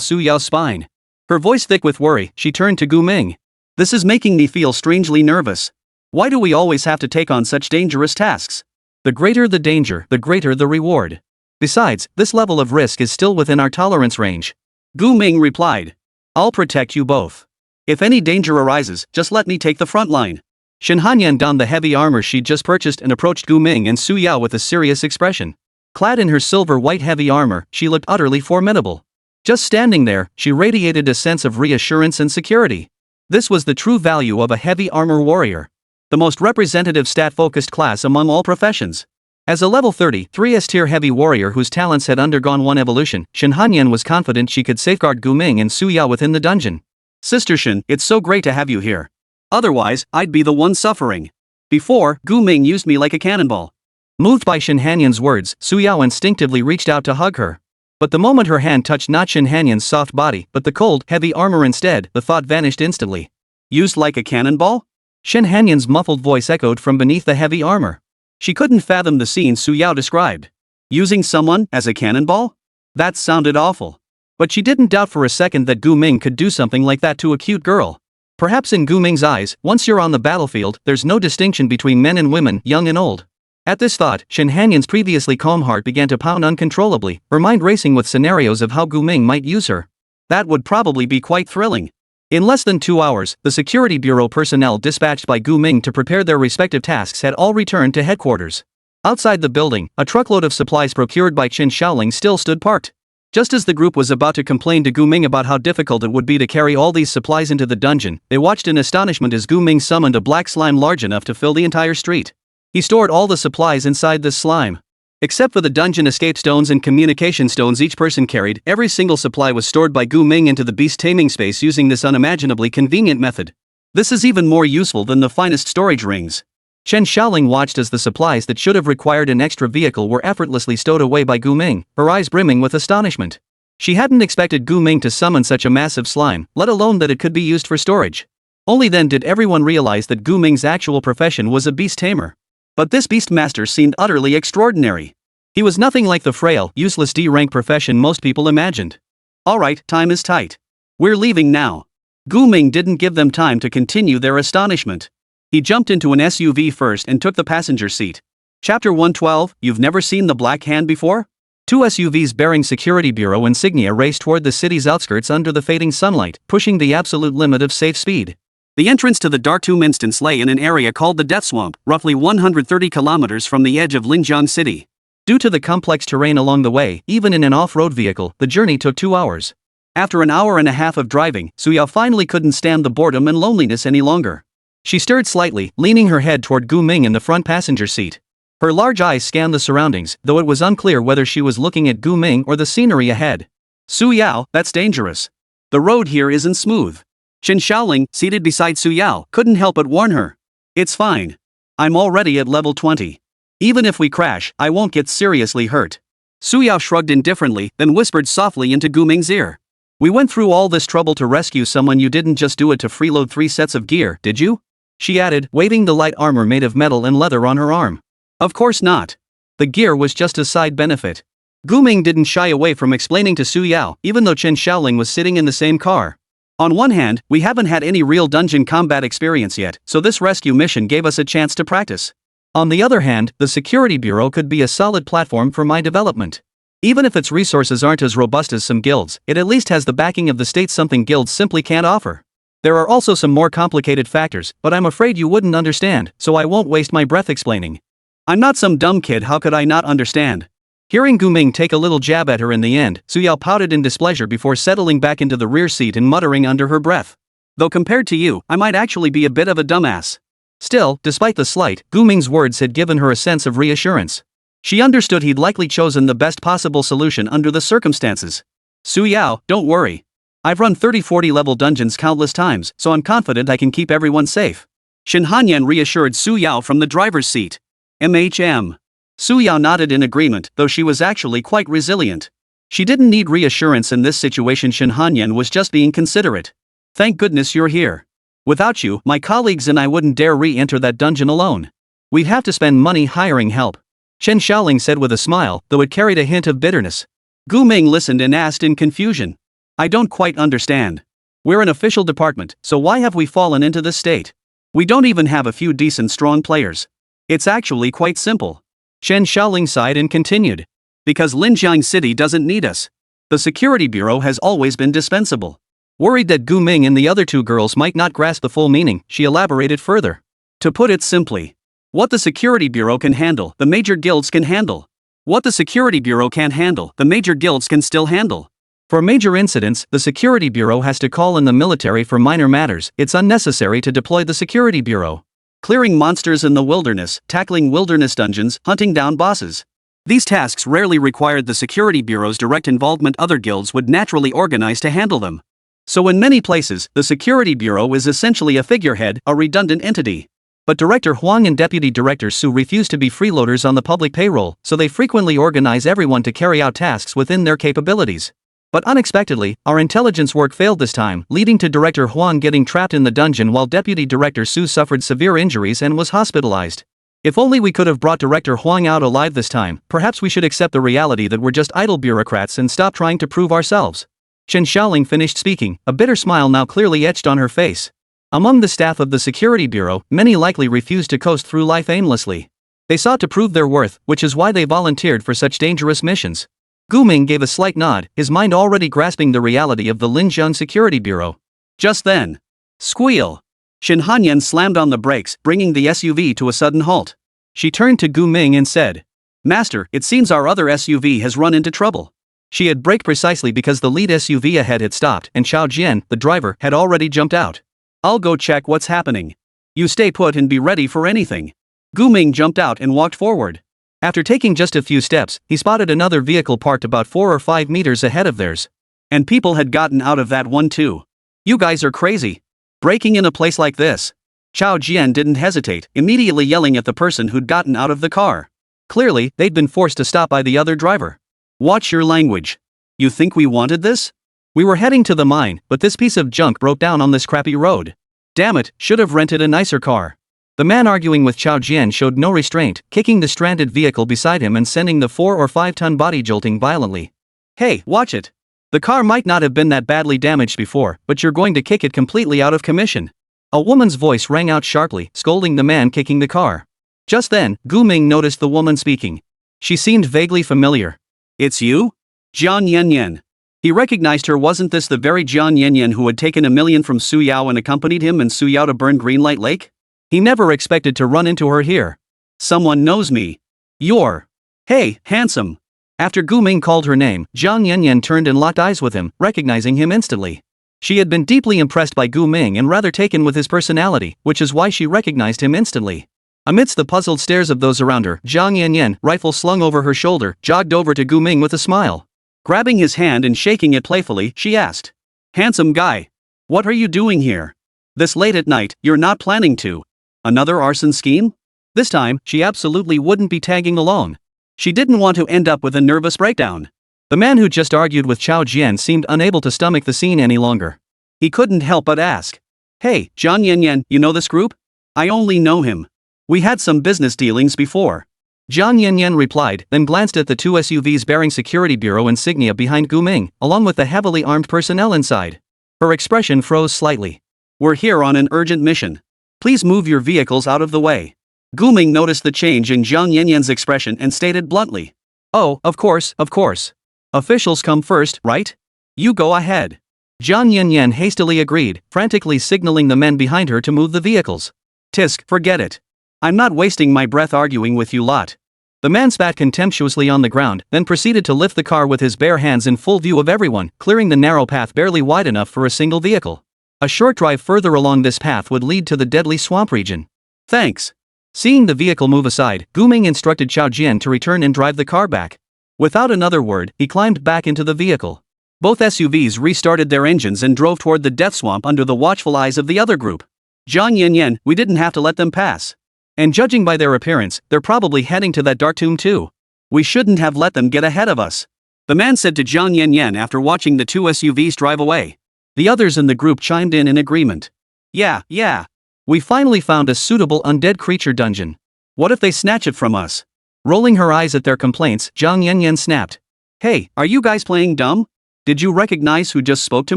Su Yao's spine. Her voice thick with worry, she turned to Gu Ming. This is making me feel strangely nervous. Why do we always have to take on such dangerous tasks? The greater the danger, the greater the reward. Besides, this level of risk is still within our tolerance range. Gu Ming replied. I'll protect you both. If any danger arises, just let me take the front line. Shen Hanyan donned the heavy armor she'd just purchased and approached Gu Ming and Su Yao with a serious expression. Clad in her silver-white heavy armor, she looked utterly formidable. Just standing there, she radiated a sense of reassurance and security. This was the true value of a heavy armor warrior. The most representative stat-focused class among all professions. As a level 30, 3S tier heavy warrior whose talents had undergone one evolution, Shen Hanyan was confident she could safeguard Gu Ming and Su Yao within the dungeon. Sister Shen, it's so great to have you here. Otherwise, I'd be the one suffering. Before, Gu Ming used me like a cannonball. Moved by Shen Hanyan's words, Su Yao instinctively reached out to hug her. But the moment her hand touched not Shen Hanyan's soft body, but the cold, heavy armor instead, the thought vanished instantly. Used like a cannonball? Shen Hanyan's muffled voice echoed from beneath the heavy armor. She couldn't fathom the scene Su Yao described. Using someone as a cannonball? That sounded awful. But she didn't doubt for a second that Gu Ming could do something like that to a cute girl. Perhaps in Gu Ming's eyes, once you're on the battlefield, there's no distinction between men and women, young and old. At this thought, Shen Hanyan's previously calm heart began to pound uncontrollably, her mind racing with scenarios of how Gu Ming might use her. That would probably be quite thrilling. In less than 2 hours, the security bureau personnel dispatched by Gu Ming to prepare their respective tasks had all returned to headquarters. Outside the building, a truckload of supplies procured by Qin Shaoling still stood parked. Just as the group was about to complain to Gu Ming about how difficult it would be to carry all these supplies into the dungeon, they watched in astonishment as Gu Ming summoned a black slime large enough to fill the entire street. He stored all the supplies inside this slime. Except for the dungeon escape stones and communication stones each person carried, every single supply was stored by Gu Ming into the beast taming space using this unimaginably convenient method. This is even more useful than the finest storage rings. Qin Shaoling watched as the supplies that should have required an extra vehicle were effortlessly stowed away by Gu Ming, her eyes brimming with astonishment. She hadn't expected Gu Ming to summon such a massive slime, let alone that it could be used for storage. Only then did everyone realize that Gu Ming's actual profession was a beast tamer. But this Beastmaster seemed utterly extraordinary. He was nothing like the frail, useless D-rank profession most people imagined. Alright, time is tight. We're leaving now. Gu Ming didn't give them time to continue their astonishment. He jumped into an SUV first and took the passenger seat. Chapter 112, You've never seen the Black Hand before? 2 SUVs bearing Security Bureau insignia raced toward the city's outskirts under the fading sunlight, pushing the absolute limit of safe speed. The entrance to the Dark Tomb instance lay in an area called the Death Swamp, roughly 130 kilometers from the edge of Linjiang City. Due to the complex terrain along the way, even in an off-road vehicle, the journey took 2 hours. After an hour and a half of driving, Su Yao finally couldn't stand the boredom and loneliness any longer. She stirred slightly, leaning her head toward Gu Ming in the front passenger seat. Her large eyes scanned the surroundings, though it was unclear whether she was looking at Gu Ming or the scenery ahead. Su Yao, that's dangerous. The road here isn't smooth. Qin Shaoling, seated beside Su Yao, couldn't help but warn her. It's fine. I'm already at level 20. Even if we crash, I won't get seriously hurt. Su Yao shrugged indifferently, then whispered softly into Gu Ming's ear. We went through all this trouble to rescue someone. You didn't just do it to freeload 3 sets of gear, did you? She added, waving the light armor made of metal and leather on her arm. Of course not. The gear was just a side benefit. Gu Ming didn't shy away from explaining to Su Yao, even though Qin Shaoling was sitting in the same car. On one hand, we haven't had any real dungeon combat experience yet, so this rescue mission gave us a chance to practice. On the other hand, the Security Bureau could be a solid platform for my development. Even if its resources aren't as robust as some guilds, it at least has the backing of the state, something guilds simply can't offer. There are also some more complicated factors, but I'm afraid you wouldn't understand, so I won't waste my breath explaining. I'm not some dumb kid, how could I not understand? Hearing Gu Ming take a little jab at her in the end, Su Yao pouted in displeasure before settling back into the rear seat and muttering under her breath. Though compared to you, I might actually be a bit of a dumbass. Still, despite the slight, Gu Ming's words had given her a sense of reassurance. She understood he'd likely chosen the best possible solution under the circumstances. Su Yao, don't worry. I've run 30-40 level dungeons countless times, so I'm confident I can keep everyone safe. Shen Hanyan reassured Su Yao from the driver's seat. MHM. Su Yao nodded in agreement, though she was actually quite resilient. She didn't need reassurance in this situation. Shen Hanyan was just being considerate. Thank goodness you're here. Without you, my colleagues and I wouldn't dare re-enter that dungeon alone. We'd have to spend money hiring help. Qin Shaoling said with a smile, though it carried a hint of bitterness. Gu Ming listened and asked in confusion. I don't quite understand. We're an official department, so why have we fallen into this state? We don't even have a few decent strong players. It's actually quite simple. Qin Shaoling sighed and continued. Because Linjiang City doesn't need us. The Security Bureau has always been dispensable. Worried that Gu Ming and the other 2 girls might not grasp the full meaning, she elaborated further. To put it simply, what the Security Bureau can handle, the major guilds can handle. What the Security Bureau can't handle, the major guilds can still handle. For major incidents, the Security Bureau has to call in the military. For minor matters, it's unnecessary to deploy the Security Bureau. Clearing monsters in the wilderness, tackling wilderness dungeons, hunting down bosses. These tasks rarely required the Security Bureau's direct involvement. Other guilds would naturally organize to handle them. So in many places, the Security Bureau is essentially a figurehead, a redundant entity. But Director Huang and Deputy Director Su refuse to be freeloaders on the public payroll, so they frequently organize everyone to carry out tasks within their capabilities. But unexpectedly, our intelligence work failed this time, leading to Director Huang getting trapped in the dungeon while Deputy Director Su suffered severe injuries and was hospitalized. If only we could have brought Director Huang out alive this time. Perhaps we should accept the reality that we're just idle bureaucrats and stop trying to prove ourselves. Chen Xiaoling finished speaking, a bitter smile now clearly etched on her face. Among the staff of the Security Bureau, many likely refused to coast through life aimlessly. They sought to prove their worth, which is why they volunteered for such dangerous missions. Gu Ming gave a slight nod, his mind already grasping the reality of the Linjiang Security Bureau. Just then, squeal! Shin Hanyan slammed on the brakes, bringing the SUV to a sudden halt. She turned to Gu Ming and said, "Master, it seems our other SUV has run into trouble." She had braked precisely because the lead SUV ahead had stopped and Xiao Jian, the driver, had already jumped out. "I'll go check what's happening. You stay put and be ready for anything." Gu Ming jumped out and walked forward. After taking just a few steps, he spotted another vehicle parked about 4 or 5 meters ahead of theirs. And people had gotten out of that one too. "You guys are crazy. Breaking in a place like this." Xiao Jian didn't hesitate, immediately yelling at the person who'd gotten out of the car. Clearly, they'd been forced to stop by the other driver. "Watch your language. You think we wanted this? We were heading to the mine, but this piece of junk broke down on this crappy road. Damn it, should have rented a nicer car." The man arguing with Xiao Jian showed no restraint, kicking the stranded vehicle beside him and sending the 4 or 5 ton body jolting violently. "Hey, watch it. The car might not have been that badly damaged before, but you're going to kick it completely out of commission." A woman's voice rang out sharply, scolding the man kicking the car. Just then, Gu Ming noticed the woman speaking. She seemed vaguely familiar. "It's you? Jian Yanyan." He recognized her. Wasn't this the very Jian Yanyan who had taken $1 million from Su Yao and accompanied him and Su Yao to burn Greenlight Lake? He never expected to run into her here. "Someone knows me. You're... Hey, handsome." After Gu Ming called her name, Jian Yanyan turned and locked eyes with him, recognizing him instantly. She had been deeply impressed by Gu Ming and rather taken with his personality, which is why she recognized him instantly. Amidst the puzzled stares of those around her, Jiang Yanyan, rifle slung over her shoulder, jogged over to Gu Ming with a smile. Grabbing his hand and shaking it playfully, she asked, "Handsome guy, what are you doing here? This late at night, you're not planning to? Another arson scheme?" This time, she absolutely wouldn't be tagging along. She didn't want to end up with a nervous breakdown. The man who just argued with Xiao Jian seemed unable to stomach the scene any longer. He couldn't help but ask, "Hey, Jian Yanyan, you know this group?" "I only know him. We had some business dealings before." Jian Yanyan replied, then glanced at the 2 SUVs bearing Security Bureau insignia behind Gu Ming, along with the heavily armed personnel inside. Her expression froze slightly. "We're here on an urgent mission. Please move your vehicles out of the way." Gu Ming noticed the change in Jiang Yanyan's expression and stated bluntly, "Oh, of course, of course. Officials come first, right? You go ahead." Jiang Yanyan hastily agreed, frantically signaling the men behind her to move the vehicles. "Tisk, forget it. I'm not wasting my breath arguing with you lot." The man spat contemptuously on the ground, then proceeded to lift the car with his bare hands in full view of everyone, clearing the narrow path barely wide enough for a single vehicle. A short drive further along this path would lead to the deadly swamp region. "Thanks." Seeing the vehicle move aside, Gu Ming instructed Xiao Jian to return and drive the car back. Without another word, he climbed back into the vehicle. Both SUVs restarted their engines and drove toward the death swamp under the watchful eyes of the other group. "Jiang Yanyan, we didn't have to let them pass. And judging by their appearance, they're probably heading to that dark tomb too. We shouldn't have let them get ahead of us," the man said to Jiang Yanyan after watching the 2 SUVs drive away. The others in the group chimed in agreement. Yeah. We finally found a suitable undead creature dungeon. What if they snatch it from us?" Rolling her eyes at their complaints, Jiang Yanyan snapped. "Hey, are you guys playing dumb? Did you recognize who just spoke to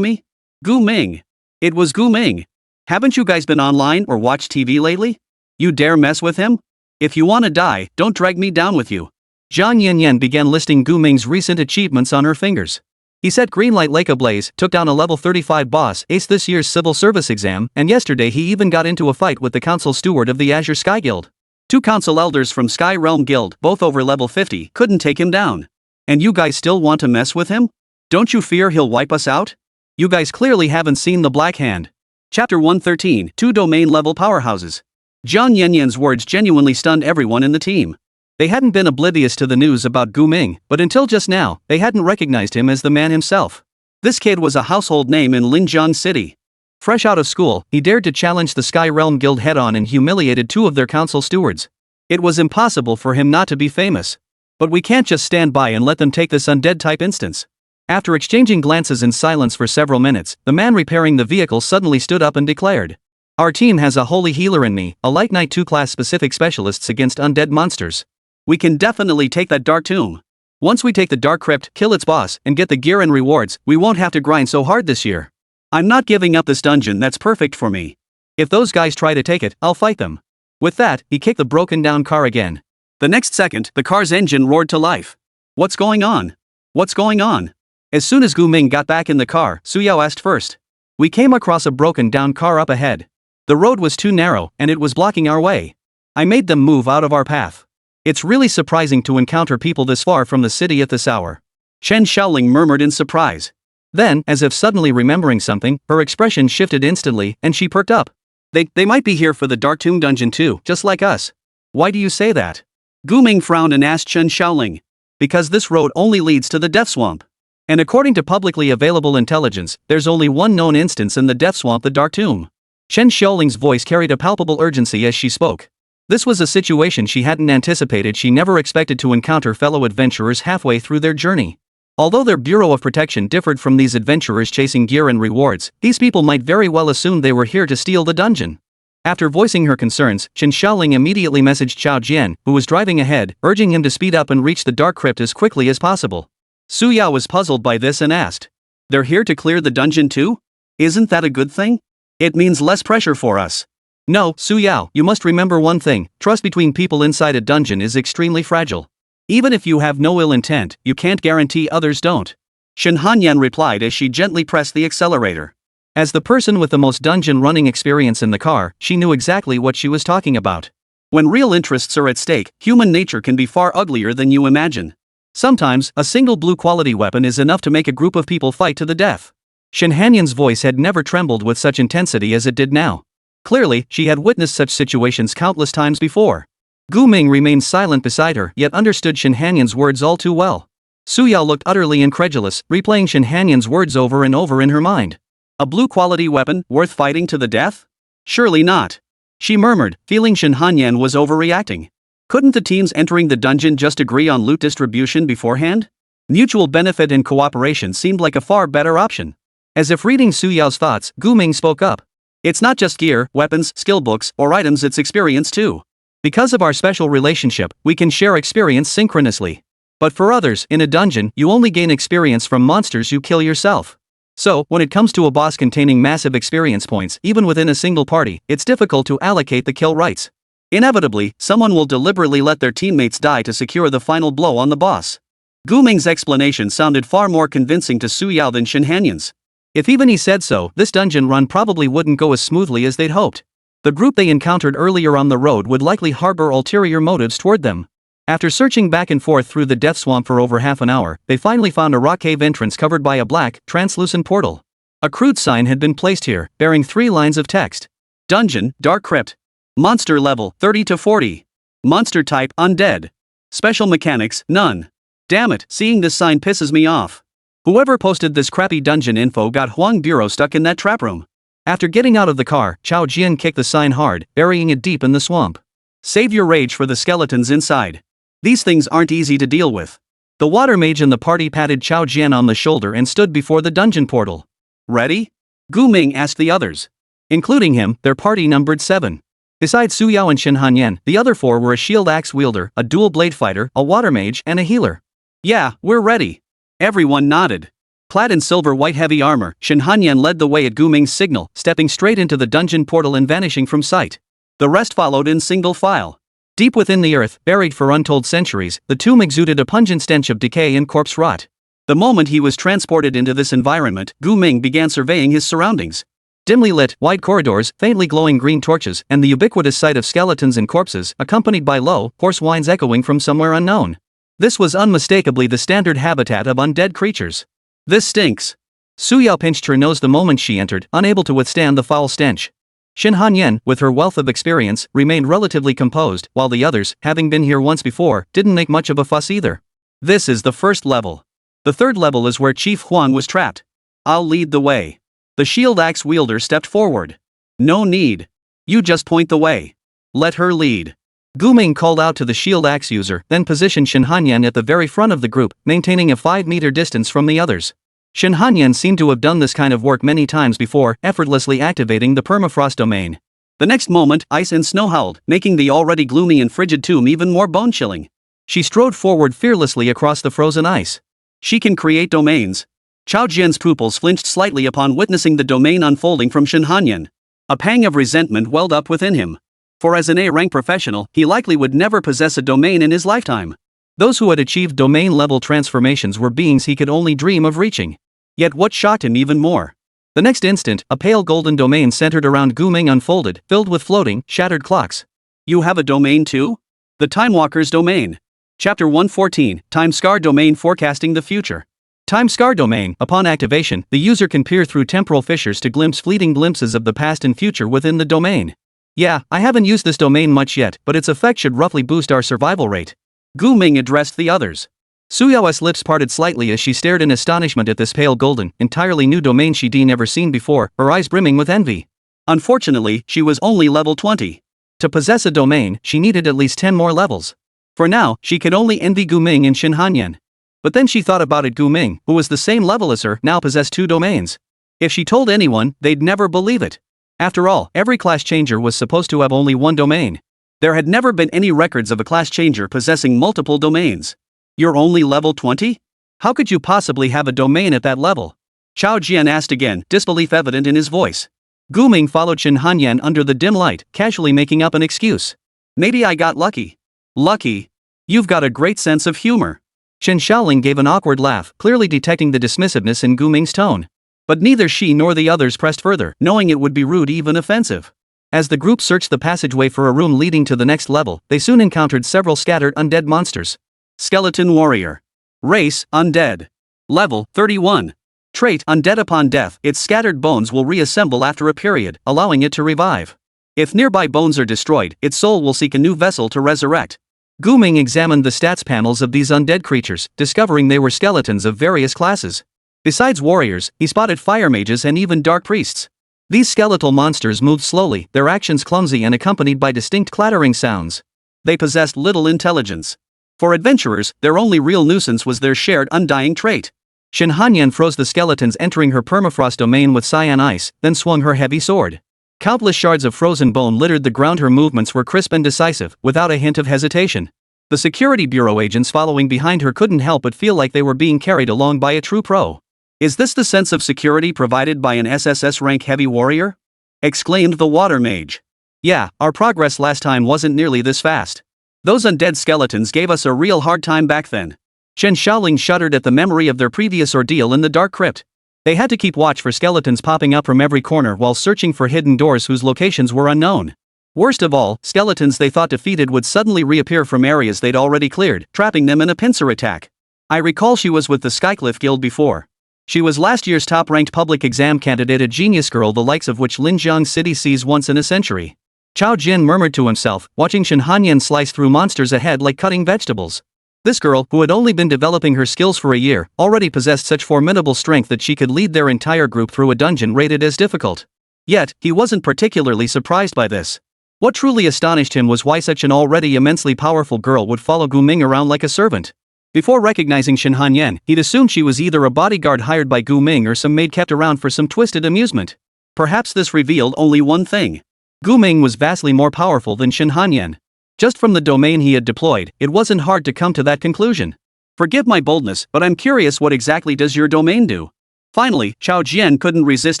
me? Gu Ming. It was Gu Ming. Haven't you guys been online or watched TV lately? You dare mess with him? If you wanna die, don't drag me down with you." Jiang Yanyan began listing Gu Ming's recent achievements on her fingers. He set green light lake ablaze, took down a level 35 boss, aced this year's civil service exam, and yesterday he even got into a fight with the council steward of the Azure Sky Guild. 2 council elders from Sky Realm Guild, both over level 50, couldn't take him down. And you guys still want to mess with him? Don't you fear he'll wipe us out? You guys clearly haven't seen the Black Hand. Chapter 113, 2 domain level powerhouses. Jiang Yanyan's words genuinely stunned everyone in the team. They hadn't been oblivious to the news about Gu Ming, but until just now, they hadn't recognized him as the man himself. This kid was a household name in Linjiang City. Fresh out of school, he dared to challenge the Sky Realm Guild head-on and humiliated 2 of their council stewards. It was impossible for him not to be famous. But we can't just stand by and let them take this undead-type instance. After exchanging glances in silence for several minutes, the man repairing the vehicle suddenly stood up and declared, "Our team has a holy healer in me, a Light Knight 2 class specific specialists against undead monsters. We can definitely take that dark tomb. Once we take the dark crypt, kill its boss, and get the gear and rewards, we won't have to grind so hard this year. I'm not giving up this dungeon that's perfect for me. If those guys try to take it, I'll fight them." With that, he kicked the broken down car again. The next second, the car's engine roared to life. What's going on? What's going on? As soon as Gu Ming got back in the car, Su Yao asked first. We came across a broken down car up ahead. The road was too narrow, and it was blocking our way. I made them move out of our path. It's really surprising to encounter people this far from the city at this hour. Chen Xiaoling murmured in surprise. Then, as if suddenly remembering something, her expression shifted instantly, and she perked up. They might be here for the Dark Tomb dungeon too, just like us. Why do you say that? Gu Ming frowned and asked Chen Xiaoling. Because this road only leads to the Death Swamp. And according to publicly available intelligence, there's only one known instance in the Death Swamp, the Dark Tomb. Chen Xiaoling's voice carried a palpable urgency as she spoke. This was a situation she hadn't anticipated. She never expected to encounter fellow adventurers halfway through their journey. Although their Bureau of Protection differed from these adventurers chasing gear and rewards, these people might very well assume they were here to steal the dungeon. After voicing her concerns, Chen Xiaoling immediately messaged Chao Jian, who was driving ahead, urging him to speed up and reach the Dark Crypt as quickly as possible. Su Yao was puzzled by this and asked, "They're here to clear the dungeon too? Isn't that a good thing? It means less pressure for us." No, Su Yao, you must remember one thing: trust between people inside a dungeon is extremely fragile. Even if you have no ill intent, you can't guarantee others don't. Shen Hanyan replied as she gently pressed the accelerator. As the person with the most dungeon running experience in the car, she knew exactly what she was talking about. When real interests are at stake, human nature can be far uglier than you imagine. Sometimes, a single blue quality weapon is enough to make a group of people fight to the death. Shen Hanyan's voice had never trembled with such intensity as it did now. Clearly, she had witnessed such situations countless times before. Gu Ming remained silent beside her, yet understood Shen Hanyan's words all too well. Su Yao looked utterly incredulous, replaying Shen Hanyan's words over and over in her mind. A blue-quality weapon, worth fighting to the death? Surely not. She murmured, feeling Shen Hanyan was overreacting. Couldn't the teams entering the dungeon just agree on loot distribution beforehand? Mutual benefit and cooperation seemed like a far better option. As if reading Su Yao's thoughts, Gu Ming spoke up. It's not just gear, weapons, skill books, or items, it's experience too. Because of our special relationship, we can share experience synchronously. But for others, in a dungeon, you only gain experience from monsters you kill yourself. So, when it comes to a boss containing massive experience points, even within a single party, it's difficult to allocate the kill rights. Inevitably, someone will deliberately let their teammates die to secure the final blow on the boss. Gu Ming's explanation sounded far more convincing to Su Yao than Shen Hanyan's. If even he said so, this dungeon run probably wouldn't go as smoothly as they'd hoped. The group they encountered earlier on the road would likely harbor ulterior motives toward them. After searching back and forth through the Death Swamp for over half an hour, they finally found a rock cave entrance covered by a black, translucent portal. A crude sign had been placed here, bearing 3 lines of text. Dungeon, Dark Crypt. Monster level, 30 to 40. Monster type, undead. Special mechanics, none. Damn it, seeing this sign pisses me off. Whoever posted this crappy dungeon info got Huang Bureau stuck in that trap room. After getting out of the car, Chao Jian kicked the sign hard, burying it deep in the swamp. Save your rage for the skeletons inside. These things aren't easy to deal with. The water mage in the party patted Chao Jian on the shoulder and stood before the dungeon portal. Ready? Gu Ming asked the others. Including him, their party numbered 7. Besides Su Yao and Shen Hanyan, the other 4 were a shield axe wielder, a dual blade fighter, a water mage, and a healer. Yeah, we're ready. Everyone nodded. Clad in silver-white heavy armor, Shen Hanyan led the way at Gu Ming's signal, stepping straight into the dungeon portal and vanishing from sight. The rest followed in single file. Deep within the earth, buried for untold centuries, the tomb exuded a pungent stench of decay and corpse rot. The moment he was transported into this environment, Gu Ming began surveying his surroundings. Dimly lit, wide corridors, faintly glowing green torches, and the ubiquitous sight of skeletons and corpses, accompanied by low, hoarse whines echoing from somewhere unknown. This was unmistakably the standard habitat of undead creatures. This stinks. Su Yao pinched her nose the moment she entered, unable to withstand the foul stench. Shin Hanyan, with her wealth of experience, remained relatively composed, while the others, having been here once before, didn't make much of a fuss either. This is the first level. The third level is where Chief Huang was trapped. I'll lead the way. The shield axe wielder stepped forward. No need. You just point the way. Let her lead. Gu Ming called out to the shield axe user, then positioned Shin Hanyan at the very front of the group, maintaining a 5-meter distance from the others. Shin Hanyan seemed to have done this kind of work many times before, effortlessly activating the permafrost domain. The next moment, ice and snow howled, making the already gloomy and frigid tomb even more bone-chilling. She strode forward fearlessly across the frozen ice. She can create domains. Chao Jian's pupils flinched slightly upon witnessing the domain unfolding from Shin Hanyan. A pang of resentment welled up within him. For as an A-rank professional, he likely would never possess a domain in his lifetime. Those who had achieved domain-level transformations were beings he could only dream of reaching. Yet what shocked him even more? The next instant, a pale golden domain centered around Gu Ming unfolded, filled with floating, shattered clocks. You have a domain too? The Time Walker's domain. Chapter 114, Time Scar Domain Forecasting the Future. Time Scar Domain. Upon activation, the user can peer through temporal fissures to glimpse fleeting glimpses of the past and future within the domain. Yeah, I haven't used this domain much yet, but its effect should roughly boost our survival rate. Gu Ming addressed the others. Su Yao's lips parted slightly as she stared in astonishment at this pale golden, entirely new domain she'd never seen before, her eyes brimming with envy. Unfortunately, she was only level 20. To possess a domain, she needed at least 10 more levels. For now, she could only envy Gu Ming and Shin Hanyan. But then she thought about it. Gu Ming, who was the same level as her, now possessed 2 domains. If she told anyone, they'd never believe it. After all, every class changer was supposed to have only one domain. There had never been any records of a class changer possessing multiple domains. You're only level 20? How could you possibly have a domain at that level? Chao Jian asked again, disbelief evident in his voice. Gu Ming followed Shin Hanyan under the dim light, casually making up an excuse. Maybe I got lucky. Lucky? You've got a great sense of humor. Shen Shaoling gave an awkward laugh, clearly detecting the dismissiveness in Gu Ming's tone. But neither she nor the others pressed further, knowing it would be rude, even offensive. As the group searched the passageway for a room leading to the next level, they soon encountered several scattered undead monsters. Skeleton warrior. Race, undead. Level, 31. Trait, undead. Upon death, its scattered bones will reassemble after a period, allowing it to revive. If nearby bones are destroyed, its soul will seek a new vessel to resurrect. Gu Ming examined the stats panels of these undead creatures, discovering they were skeletons of various classes. Besides warriors, he spotted fire mages and even dark priests. These skeletal monsters moved slowly, their actions clumsy and accompanied by distinct clattering sounds. They possessed little intelligence. For adventurers, their only real nuisance was their shared undying trait. Shin Hanyan froze the skeletons entering her permafrost domain with cyan ice, then swung her heavy sword. Countless shards of frozen bone littered the ground. Her movements were crisp and decisive, without a hint of hesitation. The security bureau agents following behind her couldn't help but feel like they were being carried along by a true pro. Is this the sense of security provided by an SSS-ranked heavy warrior? Exclaimed the water mage. Yeah, our progress last time wasn't nearly this fast. Those undead skeletons gave us a real hard time back then. Shen Shaoling shuddered at the memory of their previous ordeal in the dark crypt. They had to keep watch for skeletons popping up from every corner while searching for hidden doors whose locations were unknown. Worst of all, skeletons they thought defeated would suddenly reappear from areas they'd already cleared, trapping them in a pincer attack. I recall she was with the Skycliff Guild before. She was last year's top-ranked public exam candidate, a genius girl the likes of which Linjiang City sees once in a century. Chao Jin murmured to himself, watching Shin Hanyan slice through monsters ahead like cutting vegetables. This girl, who had only been developing her skills for a year, already possessed such formidable strength that she could lead their entire group through a dungeon rated as difficult. Yet, he wasn't particularly surprised by this. What truly astonished him was why such an already immensely powerful girl would follow Gu Ming around like a servant. Before recognizing Shin Hanyan, he'd assumed she was either a bodyguard hired by Gu Ming or some maid kept around for some twisted amusement. Perhaps this revealed only one thing. Gu Ming was vastly more powerful than Shin Hanyan. Just from the domain he had deployed, it wasn't hard to come to that conclusion. Forgive my boldness, but I'm curious, what exactly does your domain do? Finally, Chao Jian couldn't resist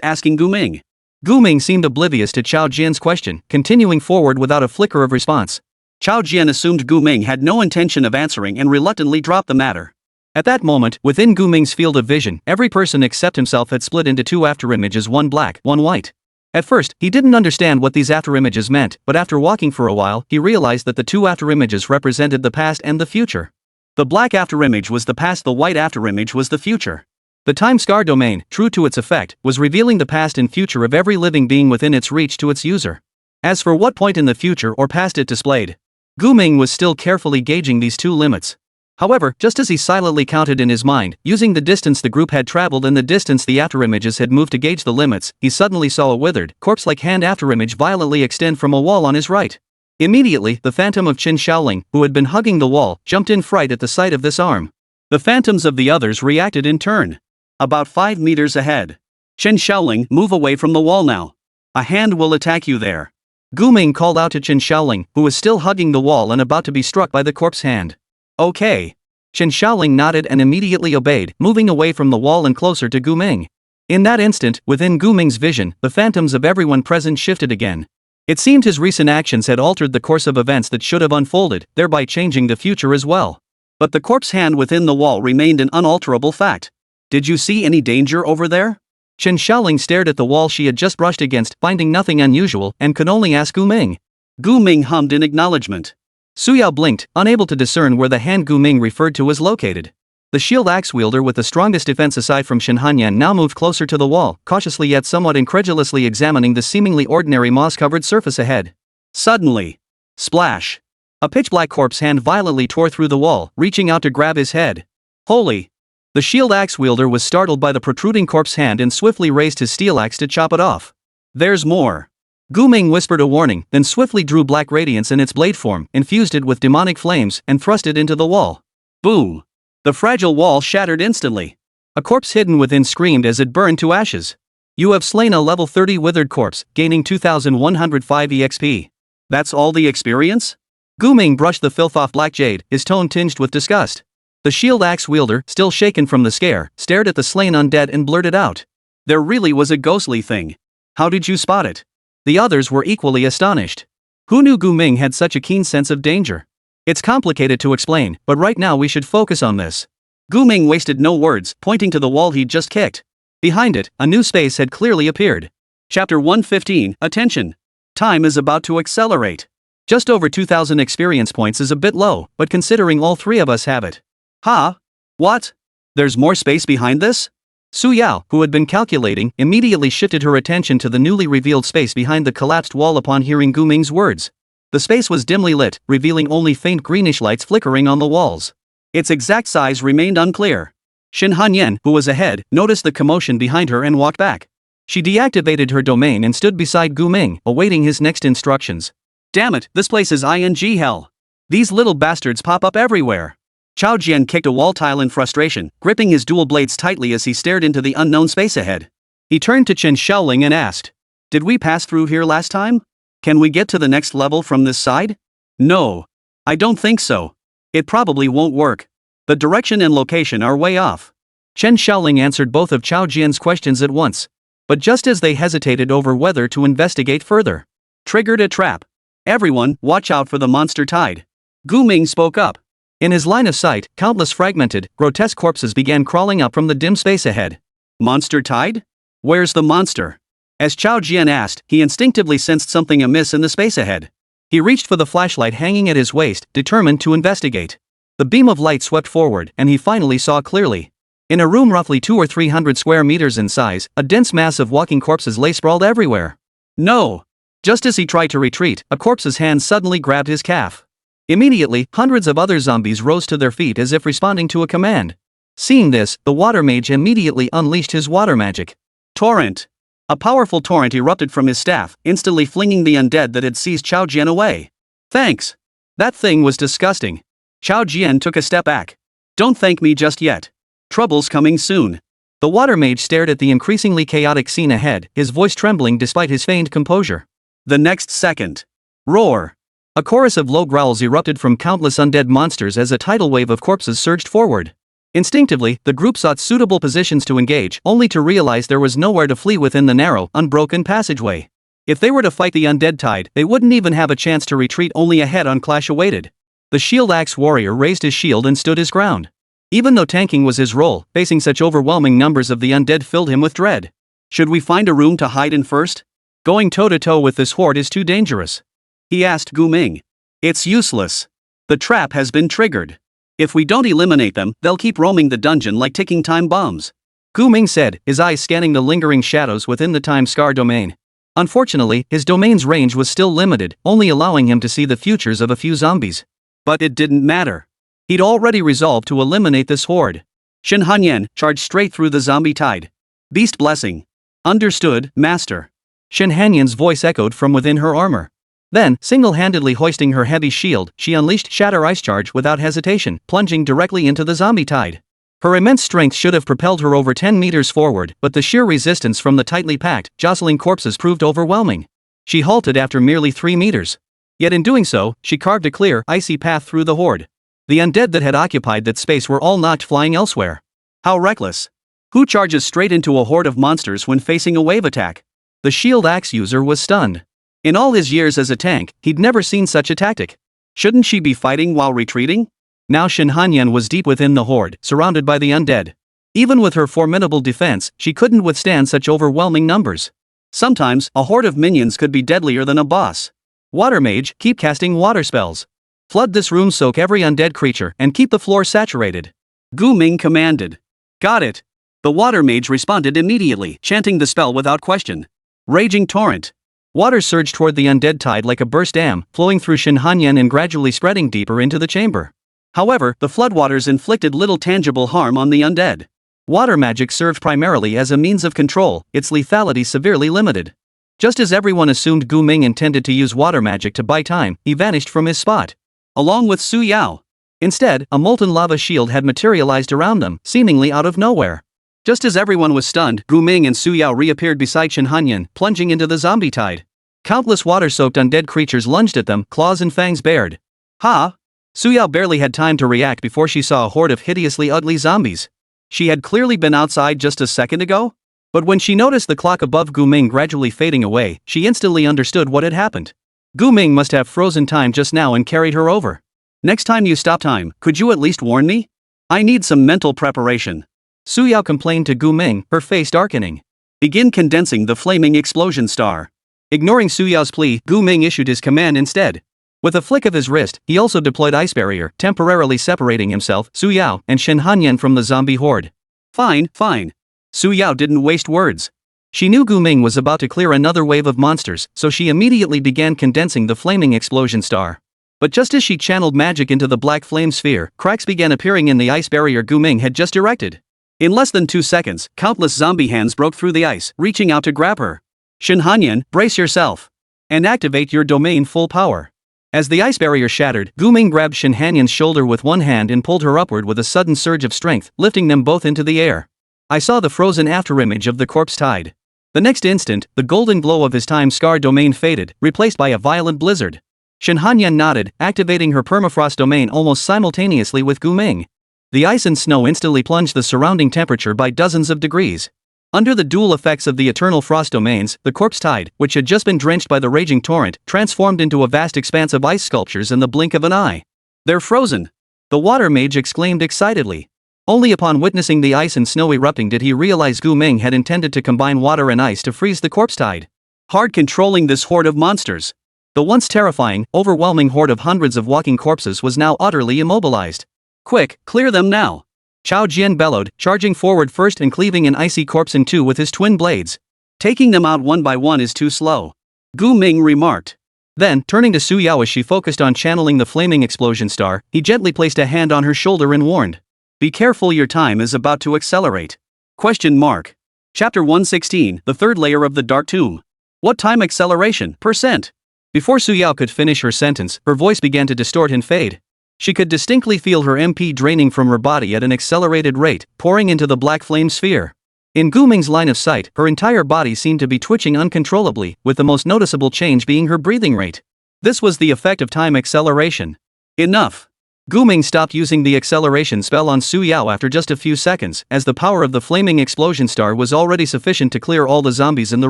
asking Gu Ming. Gu Ming seemed oblivious to Chao Jian's question, continuing forward without a flicker of response. Chao Jian assumed Gu Ming had no intention of answering and reluctantly dropped the matter. At that moment, within Guming's field of vision, every person except himself had split into two afterimages, one black, one white. At first, he didn't understand what these afterimages meant, but after walking for a while, he realized that the two afterimages represented the past and the future. The black afterimage was the past, the white afterimage was the future. The time scar domain, true to its effect, was revealing the past and future of every living being within its reach to its user. As for what point in the future or past it displayed, Guming was still carefully gauging these two limits. However, just as he silently counted in his mind, using the distance the group had traveled and the distance the afterimages had moved to gauge the limits, he suddenly saw a withered, corpse-like hand afterimage violently extend from a wall on his right. Immediately, the phantom of Qin Shaoling, who had been hugging the wall, jumped in fright at the sight of this arm. The phantoms of the others reacted in turn. About 5 meters ahead. Qin Shaoling, move away from the wall now. A hand will attack you there. Guming called out to Qin Shaoling, who was still hugging the wall and about to be struck by the corpse hand. Okay. Qin Shaoling nodded and immediately obeyed, moving away from the wall and closer to Guming. In that instant, within Guming's vision, the phantoms of everyone present shifted again. It seemed his recent actions had altered the course of events that should have unfolded, thereby changing the future as well. But the corpse hand within the wall remained an unalterable fact. Did you see any danger over there? Qin Shaoling stared at the wall she had just brushed against, finding nothing unusual, and could only ask Guming. Guming hummed in acknowledgement. Suyao blinked, unable to discern where the hand Guming referred to was located. The shield axe wielder with the strongest defense aside from Shin Hanyan now moved closer to the wall, cautiously yet somewhat incredulously examining the seemingly ordinary moss-covered surface ahead. Suddenly, splash! A pitch-black corpse hand violently tore through the wall, reaching out to grab his head. Holy! The shield axe wielder was startled by the protruding corpse hand and swiftly raised his steel axe to chop it off. There's more. Guming whispered a warning, then swiftly drew black radiance in its blade form, infused it with demonic flames, and thrust it into the wall. Boom! The fragile wall shattered instantly. A corpse hidden within screamed as it burned to ashes. You have slain a level 30 withered corpse, gaining 2105 EXP. That's all the experience? Guming brushed the filth off black jade, his tone tinged with disgust. The shield axe wielder, still shaken from the scare, stared at the slain undead and blurted out. There really was a ghostly thing. How did you spot it? The others were equally astonished. Who knew Guming had such a keen sense of danger? It's complicated to explain, but right now we should focus on this. Guming wasted no words, pointing to the wall he'd just kicked. Behind it, a new space had clearly appeared. Chapter 115, Attention. Time is about to accelerate. Just over 2,000 experience points is a bit low, but considering all three of us have it. Huh? What? There's more space behind this? Su Yao, who had been calculating, immediately shifted her attention to the newly revealed space behind the collapsed wall upon hearing Guming's words. The space was dimly lit, revealing only faint greenish lights flickering on the walls. Its exact size remained unclear. Shin Hanyan, who was ahead, noticed the commotion behind her and walked back. She deactivated her domain and stood beside Guming, awaiting his next instructions. Damn it, this place is ing hell. These little bastards pop up everywhere. Chao Jian kicked a wall tile in frustration, gripping his dual blades tightly as he stared into the unknown space ahead. He turned to Qin Shaoling and asked, "Did we pass through here last time? Can we get to the next level from this side?" "No. I don't think so. It probably won't work. The direction and location are way off." Qin Shaoling answered both of Chao Jian's questions at once. But just as they hesitated over whether to investigate further, triggered a trap. "Everyone, watch out for the monster tide." Guming spoke up. In his line of sight, countless fragmented, grotesque corpses began crawling up from the dim space ahead. Monster tide? Where's the monster? As Chao Jian asked, he instinctively sensed something amiss in the space ahead. He reached for the flashlight hanging at his waist, determined to investigate. The beam of light swept forward, and he finally saw clearly. In a room roughly 200 or 300 square meters in size, a dense mass of walking corpses lay sprawled everywhere. No! Just as he tried to retreat, a corpse's hand suddenly grabbed his calf. Immediately, hundreds of other zombies rose to their feet as if responding to a command. Seeing this, the water mage immediately unleashed his water magic. Torrent! A powerful torrent erupted from his staff, instantly flinging the undead that had seized Chao Jian away. Thanks! That thing was disgusting. Chao Jian took a step back. Don't thank me just yet. Trouble's coming soon. The water mage stared at the increasingly chaotic scene ahead, his voice trembling despite his feigned composure. The next second. Roar! A chorus of low growls erupted from countless undead monsters as a tidal wave of corpses surged forward. Instinctively, the group sought suitable positions to engage, only to realize there was nowhere to flee within the narrow, unbroken passageway. If they were to fight the undead tide, they wouldn't even have a chance to retreat, only a head-on clash awaited. The shield axe warrior raised his shield and stood his ground. Even though tanking was his role, facing such overwhelming numbers of the undead filled him with dread. Should we find a room to hide in first? Going toe-to-toe with this horde is too dangerous, he asked Gu Ming. It's useless. The trap has been triggered. If we don't eliminate them, they'll keep roaming the dungeon like ticking time bombs, Gu Ming said, his eyes scanning the lingering shadows within the time scar domain. Unfortunately, his domain's range was still limited, only allowing him to see the futures of a few zombies. But it didn't matter. He'd already resolved to eliminate this horde. Shen Hanyan charged straight through the zombie tide. Beast blessing. Understood, master. Shen Hanyan's voice echoed from within her armor. Then, single-handedly hoisting her heavy shield, she unleashed Shatter Ice Charge without hesitation, plunging directly into the zombie tide. Her immense strength should have propelled her over 10 meters forward, but the sheer resistance from the tightly packed, jostling corpses proved overwhelming. She halted after merely 3 meters. Yet in doing so, she carved a clear, icy path through the horde. The undead that had occupied that space were all knocked flying elsewhere. How reckless. Who charges straight into a horde of monsters when facing a wave attack? The shield axe user was stunned. In all his years as a tank, he'd never seen such a tactic. Shouldn't she be fighting while retreating? Now Shen Hanyan was deep within the horde, surrounded by the undead. Even with her formidable defense, she couldn't withstand such overwhelming numbers. Sometimes, a horde of minions could be deadlier than a boss. Water Mage, keep casting water spells. Flood this room, soak every undead creature, and keep the floor saturated, Gu Ming commanded. Got it. The Water Mage responded immediately, chanting the spell without question. Raging Torrent. Water surged toward the undead tide like a burst dam, flowing through Shen Hanyan and gradually spreading deeper into the chamber. However, the floodwaters inflicted little tangible harm on the undead. Water magic served primarily as a means of control, its lethality severely limited. Just as everyone assumed Gu Ming intended to use water magic to buy time, he vanished from his spot, along with Su Yao. Instead, a molten lava shield had materialized around them, seemingly out of nowhere. Just as everyone was stunned, Gu Ming and Su Yao reappeared beside Shen Hanyan, plunging into the zombie tide. Countless water-soaked undead creatures lunged at them, claws and fangs bared. Ha! Su Yao barely had time to react before she saw a horde of hideously ugly zombies. She had clearly been outside just a second ago? But when she noticed the clock above Gu Ming gradually fading away, she instantly understood what had happened. Gu Ming must have frozen time just now and carried her over. Next time you stop time, could you at least warn me? I need some mental preparation, Su Yao complained to Gu Ming, her face darkening. Begin condensing the flaming explosion star. Ignoring Su Yao's plea, Gu Ming issued his command instead. With a flick of his wrist, he also deployed Ice Barrier, temporarily separating himself, Su Yao, and Shen Hanyan from the zombie horde. Fine, fine. Su Yao didn't waste words. She knew Gu Ming was about to clear another wave of monsters, so she immediately began condensing the flaming explosion star. But just as she channeled magic into the black flame sphere, cracks began appearing in the ice barrier Gu Ming had just erected. In less than 2 seconds, countless zombie hands broke through the ice, reaching out to grab her. Shen Hanyan, brace yourself. And activate your domain full power. As the ice barrier shattered, Gu Ming grabbed Shen Hanyan's shoulder with one hand and pulled her upward with a sudden surge of strength, lifting them both into the air. I saw the frozen afterimage of the corpse tide. The next instant, the golden glow of his time scar domain faded, replaced by a violent blizzard. Shen Hanyan nodded, activating her permafrost domain almost simultaneously with Gu Ming. The ice and snow instantly plunged the surrounding temperature by dozens of degrees. Under the dual effects of the eternal frost domains, the corpse tide, which had just been drenched by the raging torrent, transformed into a vast expanse of ice sculptures in the blink of an eye. They're frozen! The water mage exclaimed excitedly. Only upon witnessing the ice and snow erupting did he realize Gu Ming had intended to combine water and ice to freeze the corpse tide. Hard controlling this horde of monsters. The once terrifying, overwhelming horde of hundreds of walking corpses was now utterly immobilized. Quick, clear them now! Chao Jian bellowed, charging forward first and cleaving an icy corpse in two with his twin blades. Taking them out one by one is too slow, Gu Ming remarked. Then, turning to Su Yao as she focused on channeling the flaming explosion star, he gently placed a hand on her shoulder and warned. Be careful, your time is about to accelerate. Question mark. Chapter 116, the third layer of the Dark Tomb. What time acceleration, %? Before Su Yao could finish her sentence, her voice began to distort and fade. She could distinctly feel her MP draining from her body at an accelerated rate, pouring into the black flame sphere. In Gu Ming's line of sight, her entire body seemed to be twitching uncontrollably, with the most noticeable change being her breathing rate. This was the effect of time acceleration. Enough. Gu Ming stopped using the acceleration spell on Su Yao after just a few seconds, as the power of the flaming explosion star was already sufficient to clear all the zombies in the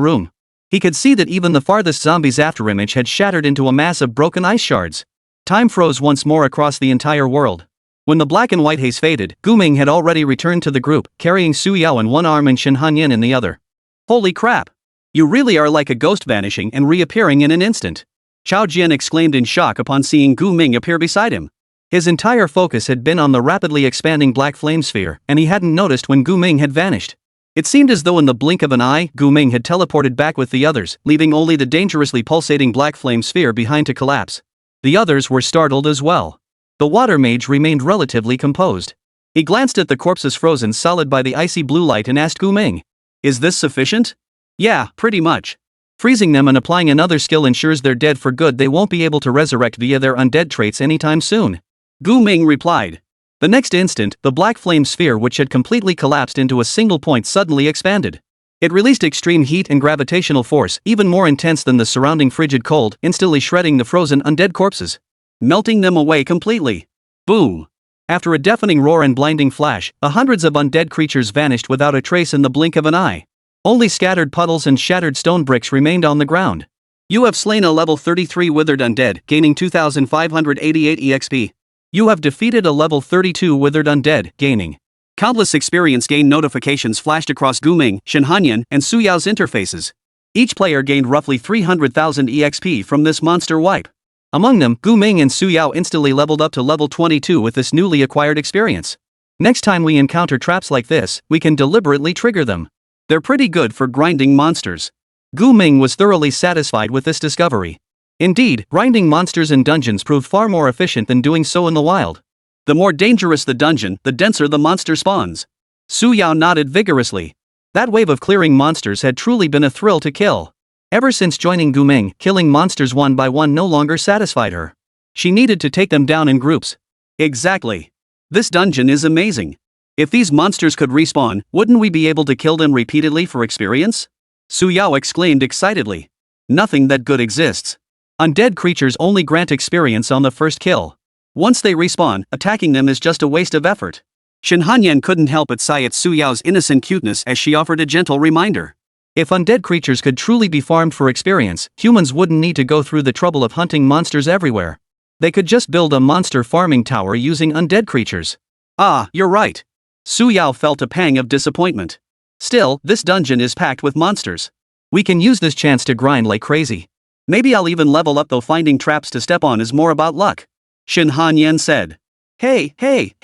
room. He could see that even the farthest zombie's afterimage had shattered into a mass of broken ice shards. Time froze once more across the entire world. When the black and white haze faded, Guming had already returned to the group, carrying Su Yao in one arm and Shin Hanyin in the other. Holy crap! You really are like a ghost vanishing and reappearing in an instant. Chao Jian exclaimed in shock upon seeing Gu Ming appear beside him. His entire focus had been on the rapidly expanding black flame sphere, and he hadn't noticed when Gu Ming had vanished. It seemed as though in the blink of an eye, Gu Ming had teleported back with the others, leaving only the dangerously pulsating black flame sphere behind to collapse. The others were startled as well. The water mage remained relatively composed. He glanced at the corpses frozen solid by the icy blue light and asked Gu Ming, "Is this sufficient?" "Yeah, pretty much. Freezing them and applying another skill ensures they're dead for good. They won't be able to resurrect via their undead traits anytime soon," Gu Ming replied. The next instant, the black flame sphere which had completely collapsed into a single point suddenly expanded. It released extreme heat and gravitational force, even more intense than the surrounding frigid cold, instantly shredding the frozen undead corpses, melting them away completely. Boom! After a deafening roar and blinding flash, hundreds of undead creatures vanished without a trace in the blink of an eye. Only scattered puddles and shattered stone bricks remained on the ground. You have slain a level 33 withered undead, gaining 2,588 EXP. You have defeated a level 32 withered undead, gaining. Countless experience gain notifications flashed across Gu Ming, Shin Hanyin, and Su Yao's interfaces. Each player gained roughly 300,000 EXP from this monster wipe. Among them, Gu Ming and Su Yao instantly leveled up to level 22 with this newly acquired experience. Next time we encounter traps like this, we can deliberately trigger them. They're pretty good for grinding monsters. Gu Ming was thoroughly satisfied with this discovery. Indeed, grinding monsters in dungeons proved far more efficient than doing so in the wild. The more dangerous the dungeon, the denser the monster spawns. Su Yao nodded vigorously. That wave of clearing monsters had truly been a thrill to kill. Ever since joining Gu Ming, killing monsters one by one no longer satisfied her. She needed to take them down in groups. Exactly. This dungeon is amazing. If these monsters could respawn, wouldn't we be able to kill them repeatedly for experience? Su Yao exclaimed excitedly. Nothing that good exists. Undead creatures only grant experience on the first kill. Once they respawn, attacking them is just a waste of effort. Shin Hanyan couldn't help but sigh at Su Yao's innocent cuteness as she offered a gentle reminder. If undead creatures could truly be farmed for experience, humans wouldn't need to go through the trouble of hunting monsters everywhere. They could just build a monster farming tower using undead creatures. Ah, you're right. Su Yao felt a pang of disappointment. Still, this dungeon is packed with monsters. We can use this chance to grind like crazy. Maybe I'll even level up, though finding traps to step on is more about luck, Shin Hanyan said. Hey,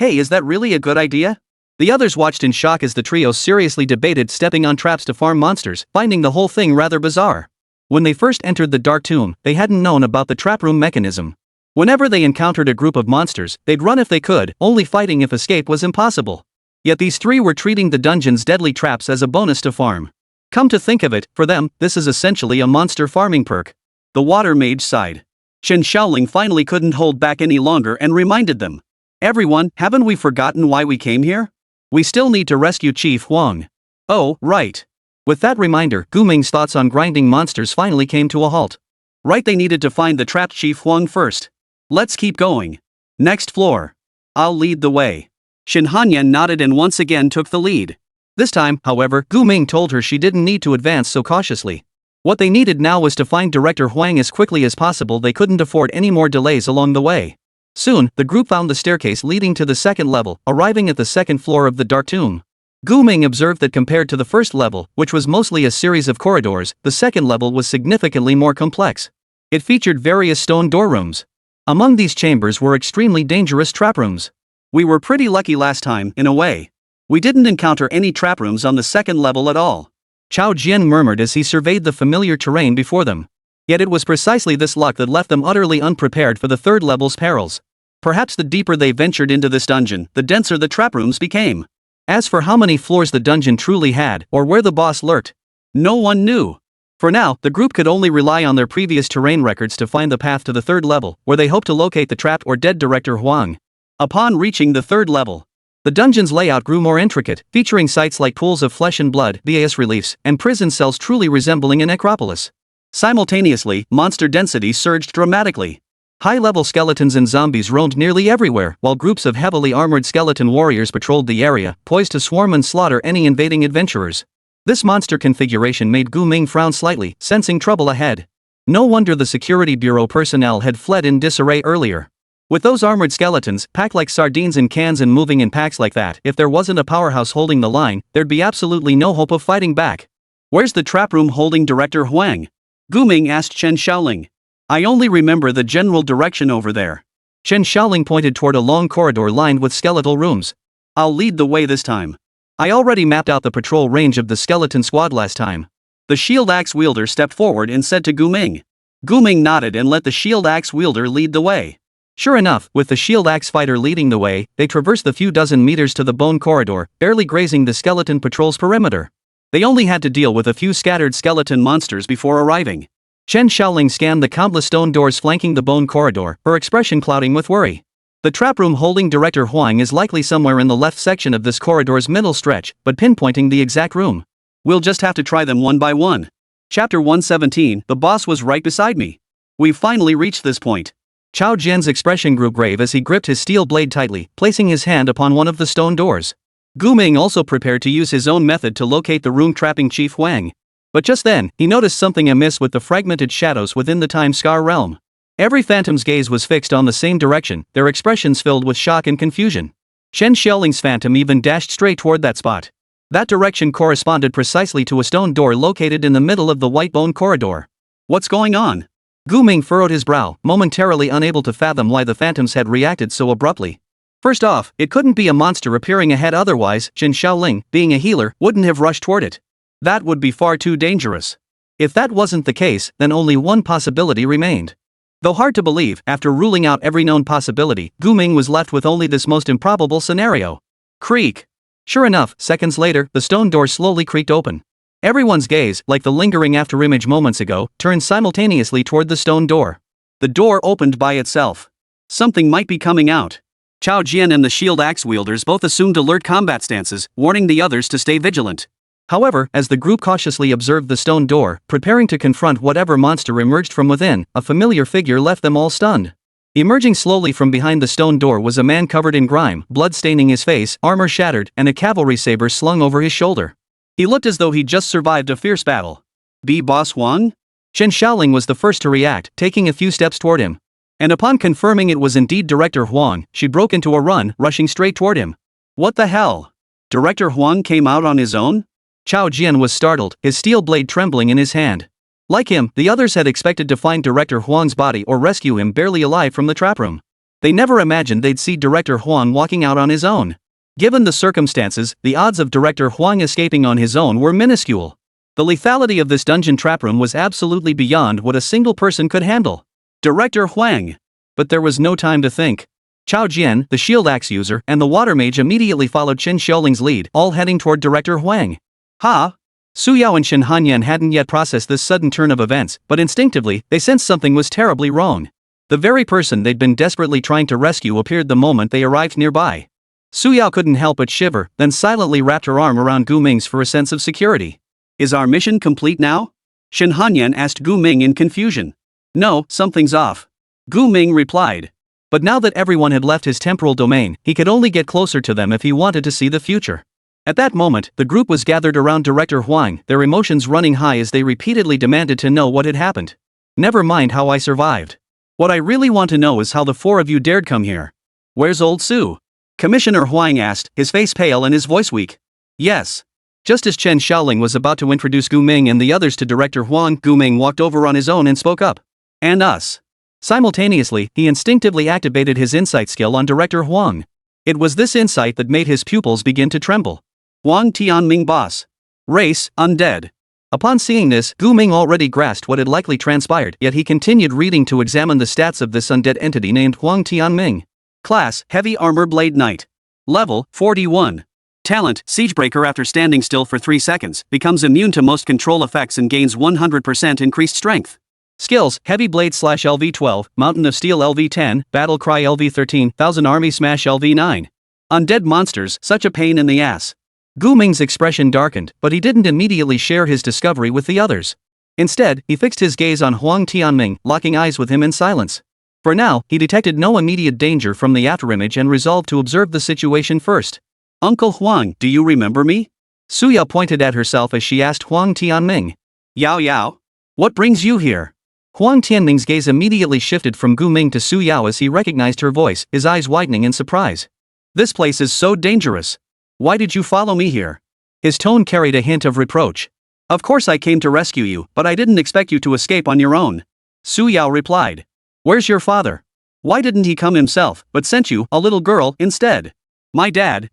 is that really a good idea? The others watched in shock as the trio seriously debated stepping on traps to farm monsters, finding the whole thing rather bizarre. When they first entered the dark tomb, they hadn't known about the trap room mechanism. Whenever they encountered a group of monsters, they'd run if they could, only fighting if escape was impossible. Yet these three were treating the dungeon's deadly traps as a bonus to farm. Come to think of it, for them, this is essentially a monster farming perk. The water mage sighed. Chen Shaoling finally couldn't hold back any longer and reminded them. Everyone, haven't we forgotten why we came here? We still need to rescue Chief Huang. Oh, right. With that reminder, Gu Ming's thoughts on grinding monsters finally came to a halt. Right, they needed to find the trapped Chief Huang first. Let's keep going. Next floor. I'll lead the way. Shin Hanyan nodded and once again took the lead. This time, however, Gu Ming told her she didn't need to advance so cautiously. What they needed now was to find Director Huang as quickly as possible. They couldn't afford any more delays along the way. Soon, the group found the staircase leading to the second level, arriving at the second floor of the dark tomb. Gu Ming observed that compared to the first level, which was mostly a series of corridors, the second level was significantly more complex. It featured various stone door rooms. Among these chambers were extremely dangerous trap rooms. We were pretty lucky last time, in a way. We didn't encounter any trap rooms on the second level at all, Chao Jian murmured as he surveyed the familiar terrain before them. Yet it was precisely this luck that left them utterly unprepared for the third level's perils. Perhaps the deeper they ventured into this dungeon, the denser the trap rooms became. As for how many floors the dungeon truly had, or where the boss lurked, no one knew. For now, the group could only rely on their previous terrain records to find the path to the third level, where they hoped to locate the trapped or dead Director Huang. Upon reaching the third level, the dungeon's layout grew more intricate, featuring sites like pools of flesh and blood, bas reliefs, and prison cells truly resembling a necropolis. Simultaneously, monster density surged dramatically. High-level skeletons and zombies roamed nearly everywhere, while groups of heavily armored skeleton warriors patrolled the area, poised to swarm and slaughter any invading adventurers. This monster configuration made Gu Ming frown slightly, sensing trouble ahead. No wonder the Security Bureau personnel had fled in disarray earlier. With those armored skeletons, packed like sardines in cans and moving in packs like that, if there wasn't a powerhouse holding the line, there'd be absolutely no hope of fighting back. Where's the trap room holding Director Huang? Gu Ming asked Chen Xiaoling. I only remember the general direction over there. Chen Xiaoling pointed toward a long corridor lined with skeletal rooms. I'll lead the way this time. I already mapped out the patrol range of the skeleton squad last time. The shield axe wielder stepped forward and said to Gu Ming. Gu Ming nodded and let the shield axe wielder lead the way. Sure enough, with the shield axe fighter leading the way, they traversed the few dozen meters to the bone corridor, barely grazing the skeleton patrol's perimeter. They only had to deal with a few scattered skeleton monsters before arriving. Chen Xiaoling scanned the countless stone doors flanking the bone corridor, her expression clouding with worry. The trap room holding Director Huang is likely somewhere in the left section of this corridor's middle stretch, but pinpointing the exact room. We'll just have to try them one by one. Chapter 117, the boss was right beside me. We've finally reached this point. Chao Jian's expression grew grave as he gripped his steel blade tightly, placing his hand upon one of the stone doors. Gu Ming also prepared to use his own method to locate the room trapping Chief Huang. But just then, he noticed something amiss with the fragmented shadows within the Time Scar realm. Every phantom's gaze was fixed on the same direction, their expressions filled with shock and confusion. Chen Xiaoling's phantom even dashed straight toward that spot. That direction corresponded precisely to a stone door located in the middle of the white bone corridor. What's going on? Gu Ming furrowed his brow, momentarily unable to fathom why the phantoms had reacted so abruptly. First off, it couldn't be a monster appearing ahead, otherwise, Chen Xiaoling, being a healer, wouldn't have rushed toward it. That would be far too dangerous. If that wasn't the case, then only one possibility remained. Though hard to believe, after ruling out every known possibility, Gu Ming was left with only this most improbable scenario. Creak. Sure enough, seconds later, the stone door slowly creaked open. Everyone's gaze, like the lingering afterimage moments ago, turned simultaneously toward the stone door. The door opened by itself. Something might be coming out. Chao Jian and the shield axe wielders both assumed alert combat stances, warning the others to stay vigilant. However, as the group cautiously observed the stone door, preparing to confront whatever monster emerged from within, a familiar figure left them all stunned. Emerging slowly from behind the stone door was a man covered in grime, blood staining his face, armor shattered, and a cavalry saber slung over his shoulder. He looked as though he'd just survived a fierce battle. Be Boss Huang? Chen Xiaoling was the first to react, taking a few steps toward him. And upon confirming it was indeed Director Huang, she broke into a run, rushing straight toward him. What the hell? Director Huang came out on his own? Chao Jian was startled, his steel blade trembling in his hand. Like him, the others had expected to find Director Huang's body or rescue him barely alive from the trap room. They never imagined they'd see Director Huang walking out on his own. Given the circumstances, the odds of Director Huang escaping on his own were minuscule. The lethality of this dungeon trap room was absolutely beyond what a single person could handle. Director Huang! But there was no time to think. Chao Jian, the shield axe user, and the water mage immediately followed Chen Xiaoling's lead, all heading toward Director Huang. Ha! Su Yao and Shen Hanyan hadn't yet processed this sudden turn of events, but instinctively, they sensed something was terribly wrong. The very person they'd been desperately trying to rescue appeared the moment they arrived nearby. Su Yao couldn't help but shiver, then silently wrapped her arm around Gu Ming's for a sense of security. Is our mission complete now? Shen Hanyan asked Gu Ming in confusion. No, something's off. Gu Ming replied. But now that everyone had left his temporal domain, he could only get closer to them if he wanted to see the future. At that moment, the group was gathered around Director Huang, their emotions running high as they repeatedly demanded to know what had happened. Never mind how I survived. What I really want to know is how the four of you dared come here. Where's old Su? Commissioner Huang asked, his face pale and his voice weak. Yes. Just as Chen Xiaoling was about to introduce Gu Ming and the others to Director Huang, Gu Ming walked over on his own and spoke up. And us. Simultaneously, he instinctively activated his insight skill on Director Huang. It was this insight that made his pupils begin to tremble. Huang Tianming boss. Race, undead. Upon seeing this, Gu Ming already grasped what had likely transpired, yet he continued reading to examine the stats of this undead entity named Huang Tianming. Class, Heavy Armor Blade Knight. Level, 41. Talent, Siegebreaker. After standing still for 3 seconds, becomes immune to most control effects and gains 100% increased strength. Skills, Heavy Blade / LV12, Mountain of Steel LV10, Battle Cry LV13, Thousand Army Smash LV9. Undead monsters, such a pain in the ass. Gu Ming's expression darkened, but he didn't immediately share his discovery with the others. Instead, he fixed his gaze on Huang Tianming, locking eyes with him in silence. For now, he detected no immediate danger from the afterimage and resolved to observe the situation first. Uncle Huang, do you remember me? Su Yao pointed at herself as she asked Huang Tianming. Yao Yao? What brings you here? Huang Tianming's gaze immediately shifted from Gu Ming to Su Yao as he recognized her voice, his eyes widening in surprise. This place is so dangerous. Why did you follow me here? His tone carried a hint of reproach. Of course I came to rescue you, but I didn't expect you to escape on your own. Su Yao replied. Where's your father? Why didn't he come himself, but sent you, a little girl, instead? My dad,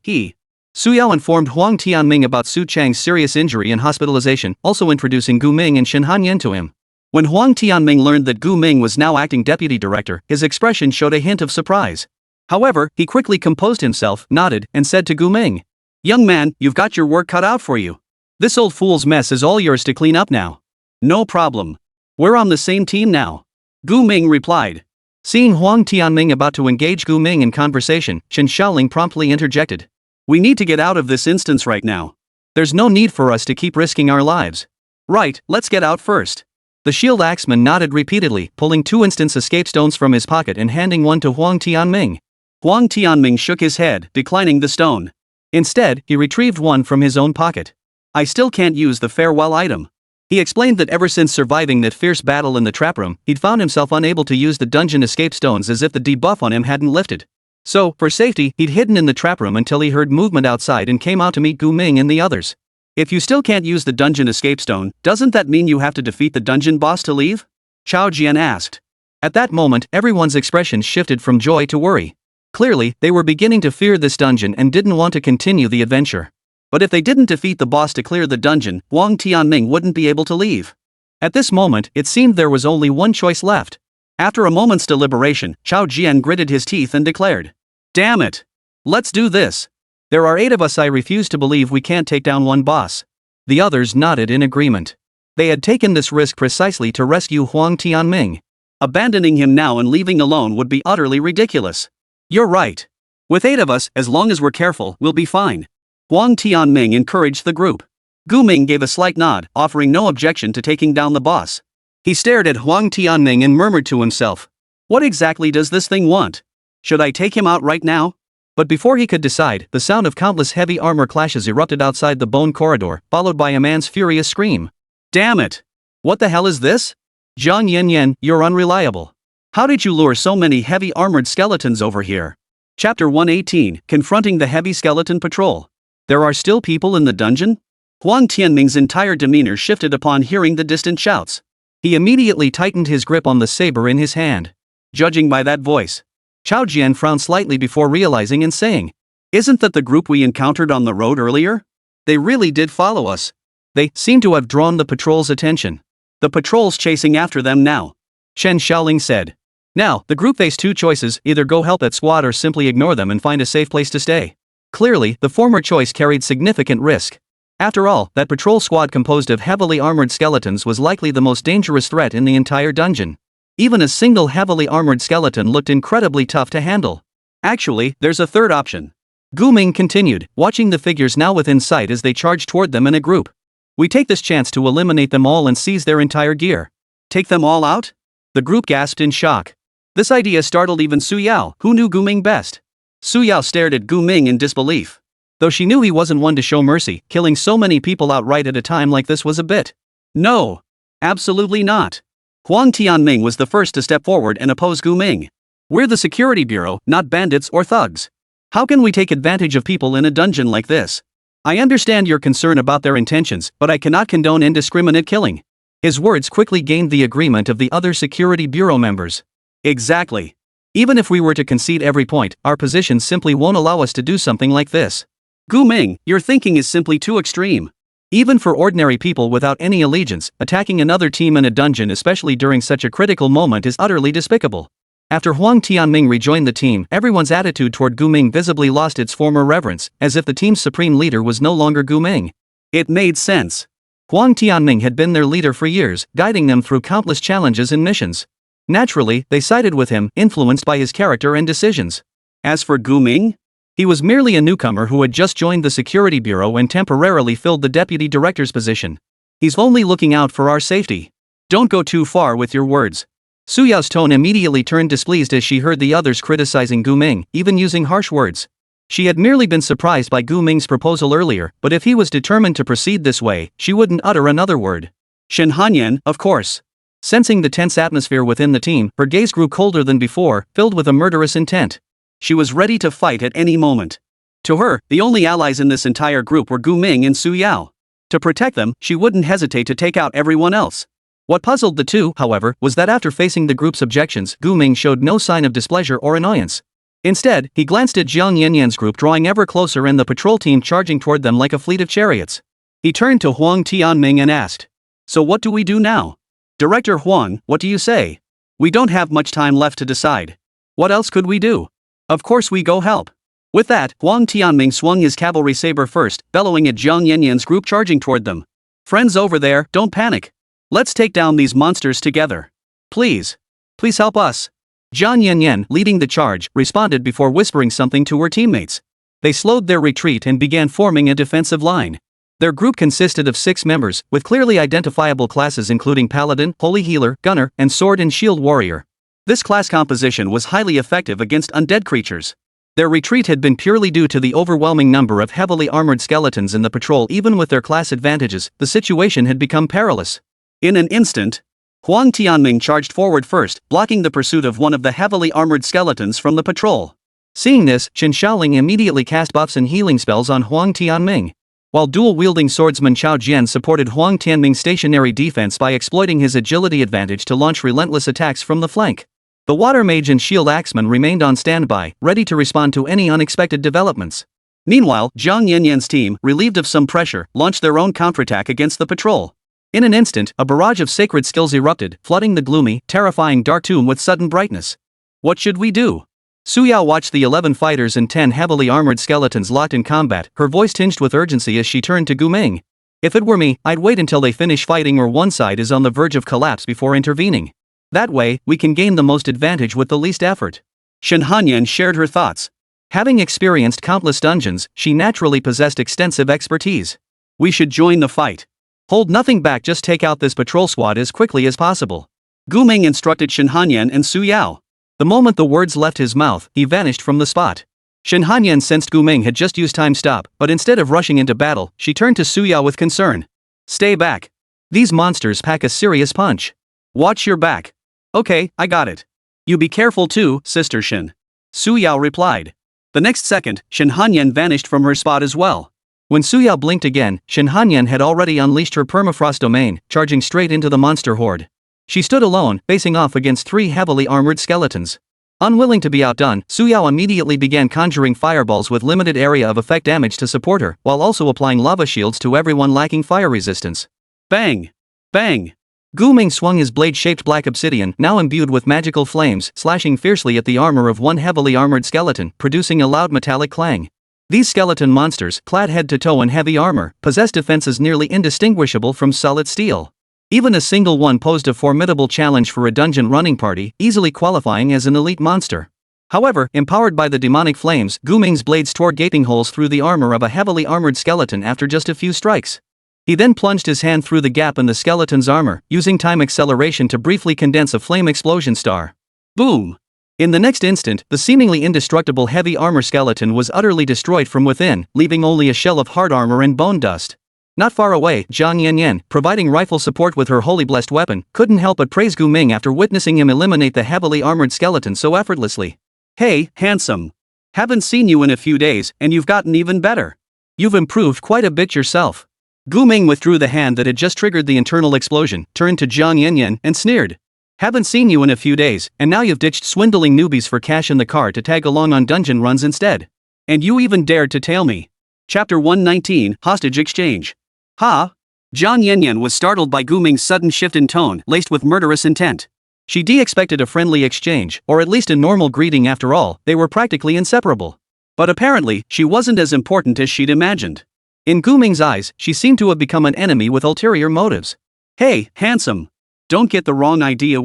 Su Yao informed Huang Tianming about Su Chang's serious injury and hospitalization, also introducing Gu Ming and Shen Hanyan to him. When Huang Tianming learned that Gu Ming was now acting deputy director, his expression showed a hint of surprise. However, he quickly composed himself, nodded, and said to Gu Ming, Young man, you've got your work cut out for you. This old fool's mess is all yours to clean up now. No problem. We're on the same team now. Gu Ming replied. Seeing Huang Tianming about to engage Gu Ming in conversation, Chen Shaoling promptly interjected. We need to get out of this instance right now. There's no need for us to keep risking our lives. Right, let's get out first. The shield axeman nodded repeatedly, pulling 2 instance escape stones from his pocket and handing one to Huang Tianming. Huang Tianming shook his head, declining the stone. Instead, he retrieved one from his own pocket. I still can't use the farewell item. He explained that ever since surviving that fierce battle in the trap room, he'd found himself unable to use the dungeon escape stones as if the debuff on him hadn't lifted. So, for safety, he'd hidden in the trap room until he heard movement outside and came out to meet Gu Ming and the others. If you still can't use the dungeon escape stone, doesn't that mean you have to defeat the dungeon boss to leave? Chao Jian asked. At that moment, everyone's expression shifted from joy to worry. Clearly, they were beginning to fear this dungeon and didn't want to continue the adventure. But if they didn't defeat the boss to clear the dungeon, Huang Tianming wouldn't be able to leave. At this moment, it seemed there was only one choice left. After a moment's deliberation, Chao Jian gritted his teeth and declared. Damn it! Let's do this! There are 8 of us. I refuse to believe we can't take down one boss. The others nodded in agreement. They had taken this risk precisely to rescue Huang Tianming. Abandoning him now and leaving alone would be utterly ridiculous. You're right. With 8 of us, as long as we're careful, we'll be fine. Huang Tianming encouraged the group. Gu Ming gave a slight nod, offering no objection to taking down the boss. He stared at Huang Tianming and murmured to himself. What exactly does this thing want? Should I take him out right now? But before he could decide, the sound of countless heavy armor clashes erupted outside the bone corridor, followed by a man's furious scream. Damn it! What the hell is this? Zhang Yanyan, you're unreliable. How did you lure so many heavy armored skeletons over here? Chapter 118, Confronting the Heavy Skeleton Patrol. There are still people in the dungeon? Huang Tianming's entire demeanor shifted upon hearing the distant shouts. He immediately tightened his grip on the saber in his hand. Judging by that voice, Chao Jian frowned slightly before realizing and saying, Isn't that the group we encountered on the road earlier? They really did follow us. They seem to have drawn the patrol's attention. The patrol's chasing after them now, Chen Shaoling said. Now, the group faced 2 choices, either go help that squad or simply ignore them and find a safe place to stay. Clearly, the former choice carried significant risk. After all, that patrol squad composed of heavily armored skeletons was likely the most dangerous threat in the entire dungeon. Even a single heavily armored skeleton looked incredibly tough to handle. Actually, there's a third option. Gu Ming continued, watching the figures now within sight as they charged toward them in a group. We take this chance to eliminate them all and seize their entire gear. Take them all out? The group gasped in shock. This idea startled even Su Yao, who knew Gu Ming best. Su Yao stared at Gu Ming in disbelief. Though she knew he wasn't one to show mercy, killing so many people outright at a time like this was a bit. No. Absolutely not. Huang Tianming was the first to step forward and oppose Gu Ming. We're the security bureau, not bandits or thugs. How can we take advantage of people in a dungeon like this? I understand your concern about their intentions, but I cannot condone indiscriminate killing. His words quickly gained the agreement of the other security bureau members. Exactly. Even if we were to concede every point, our position simply won't allow us to do something like this. Gu Ming, your thinking is simply too extreme. Even for ordinary people without any allegiance, attacking another team in a dungeon especially during such a critical moment is utterly despicable. After Huang Tianming rejoined the team, everyone's attitude toward Gu Ming visibly lost its former reverence, as if the team's supreme leader was no longer Gu Ming. It made sense. Huang Tianming had been their leader for years, guiding them through countless challenges and missions. Naturally, they sided with him, influenced by his character and decisions. As for Gu Ming, he was merely a newcomer who had just joined the security bureau and temporarily filled the deputy director's position. He's only looking out for our safety. Don't go too far with your words. Su Yao's tone immediately turned displeased as she heard the others criticizing Gu Ming, even using harsh words. She had merely been surprised by Gu Ming's proposal earlier, but if he was determined to proceed this way, she wouldn't utter another word. Shen Hanyan, of course. Sensing the tense atmosphere within the team, her gaze grew colder than before, filled with a murderous intent. She was ready to fight at any moment. To her, the only allies in this entire group were Gu Ming and Su Yao. To protect them, she wouldn't hesitate to take out everyone else. What puzzled the two, however, was that after facing the group's objections, Gu Ming showed no sign of displeasure or annoyance. Instead, he glanced at Jiang Yanyan's group drawing ever closer and the patrol team charging toward them like a fleet of chariots. He turned to Huang Tianming and asked, "So what do we do now? Director Huang, what do you say? We don't have much time left to decide. What else could we do? Of course we go help." With that, Huang Tianming swung his cavalry saber first, bellowing at Jiang Yanyan's group charging toward them. "Friends over there, don't panic. Let's take down these monsters together. Please. Please help us." Jiang Yanyan, leading the charge, responded before whispering something to her teammates. They slowed their retreat and began forming a defensive line. Their group consisted of 6 members, with clearly identifiable classes including Paladin, Holy Healer, Gunner, and Sword and Shield Warrior. This class composition was highly effective against undead creatures. Their retreat had been purely due to the overwhelming number of heavily armored skeletons in the patrol. Even with their class advantages, the situation had become perilous. In an instant, Huang Tianming charged forward first, blocking the pursuit of one of the heavily armored skeletons from the patrol. Seeing this, Qin Shaoling immediately cast buffs and healing spells on Huang Tianming. While dual-wielding swordsman Chao Jian supported Huang Tianming's stationary defense by exploiting his agility advantage to launch relentless attacks from the flank. The water mage and shield axeman remained on standby, ready to respond to any unexpected developments. Meanwhile, Jiang Yanyan's team, relieved of some pressure, launched their own counterattack against the patrol. In an instant, a barrage of sacred skills erupted, flooding the gloomy, terrifying dark tomb with sudden brightness. What should we do? Su Yao watched the 11 fighters and 10 heavily armored skeletons locked in combat, her voice tinged with urgency as she turned to Gu Ming. "If it were me, I'd wait until they finish fighting or one side is on the verge of collapse before intervening. That way, we can gain the most advantage with the least effort." Shen Hanyan shared her thoughts. Having experienced countless dungeons, she naturally possessed extensive expertise. "We should join the fight. Hold nothing back, just take out this patrol squad as quickly as possible," Gu Ming instructed Shen Hanyan and Su Yao. The moment the words left his mouth, he vanished from the spot. Shen Hanyan sensed Gu Ming had just used time stop, but instead of rushing into battle, she turned to Su Yao with concern. "Stay back. These monsters pack a serious punch. Watch your back." "Okay, I got it. You be careful too, Sister Shen," Su Yao replied. The next second, Shen Hanyan vanished from her spot as well. When Su Yao blinked again, Shen Hanyan had already unleashed her permafrost domain, charging straight into the monster horde. She stood alone, facing off against 3 heavily armored skeletons. Unwilling to be outdone, Su Yao immediately began conjuring fireballs with limited area of effect damage to support her, while also applying lava shields to everyone lacking fire resistance. Bang! Bang! Gu Ming swung his blade-shaped black obsidian, now imbued with magical flames, slashing fiercely at the armor of one heavily armored skeleton, producing a loud metallic clang. These skeleton monsters, clad head to toe in heavy armor, possessed defenses nearly indistinguishable from solid steel. Even a single one posed a formidable challenge for a dungeon running party, easily qualifying as an elite monster. However, empowered by the demonic flames, Gu Ming's blades tore gaping holes through the armor of a heavily armored skeleton after just a few strikes. He then plunged his hand through the gap in the skeleton's armor, using time acceleration to briefly condense a flame explosion star. Boom! In the next instant, the seemingly indestructible heavy armor skeleton was utterly destroyed from within, leaving only a shell of hard armor and bone dust. Not far away, Jiang Yanyan, providing rifle support with her holy blessed weapon, couldn't help but praise Gu Ming after witnessing him eliminate the heavily armored skeleton so effortlessly. "Hey, handsome. Haven't seen you in a few days, and you've gotten even better. You've improved quite a bit yourself." Gu Ming withdrew the hand that had just triggered the internal explosion, turned to Jiang Yanyan, and sneered. "Haven't seen you in a few days, and now you've ditched swindling newbies for cash in the car to tag along on dungeon runs instead. And you even dared to tail me." Chapter 119, Hostage Exchange. "Ha?" Jiang Yanyan was startled by Gu Ming's sudden shift in tone, laced with murderous intent. She expected a friendly exchange, or at least a normal greeting. After all, they were practically inseparable. But apparently, she wasn't as important as she'd imagined. In Gu Ming's eyes, she seemed to have become an enemy with ulterior motives. "Hey, handsome. Don't get the wrong idea,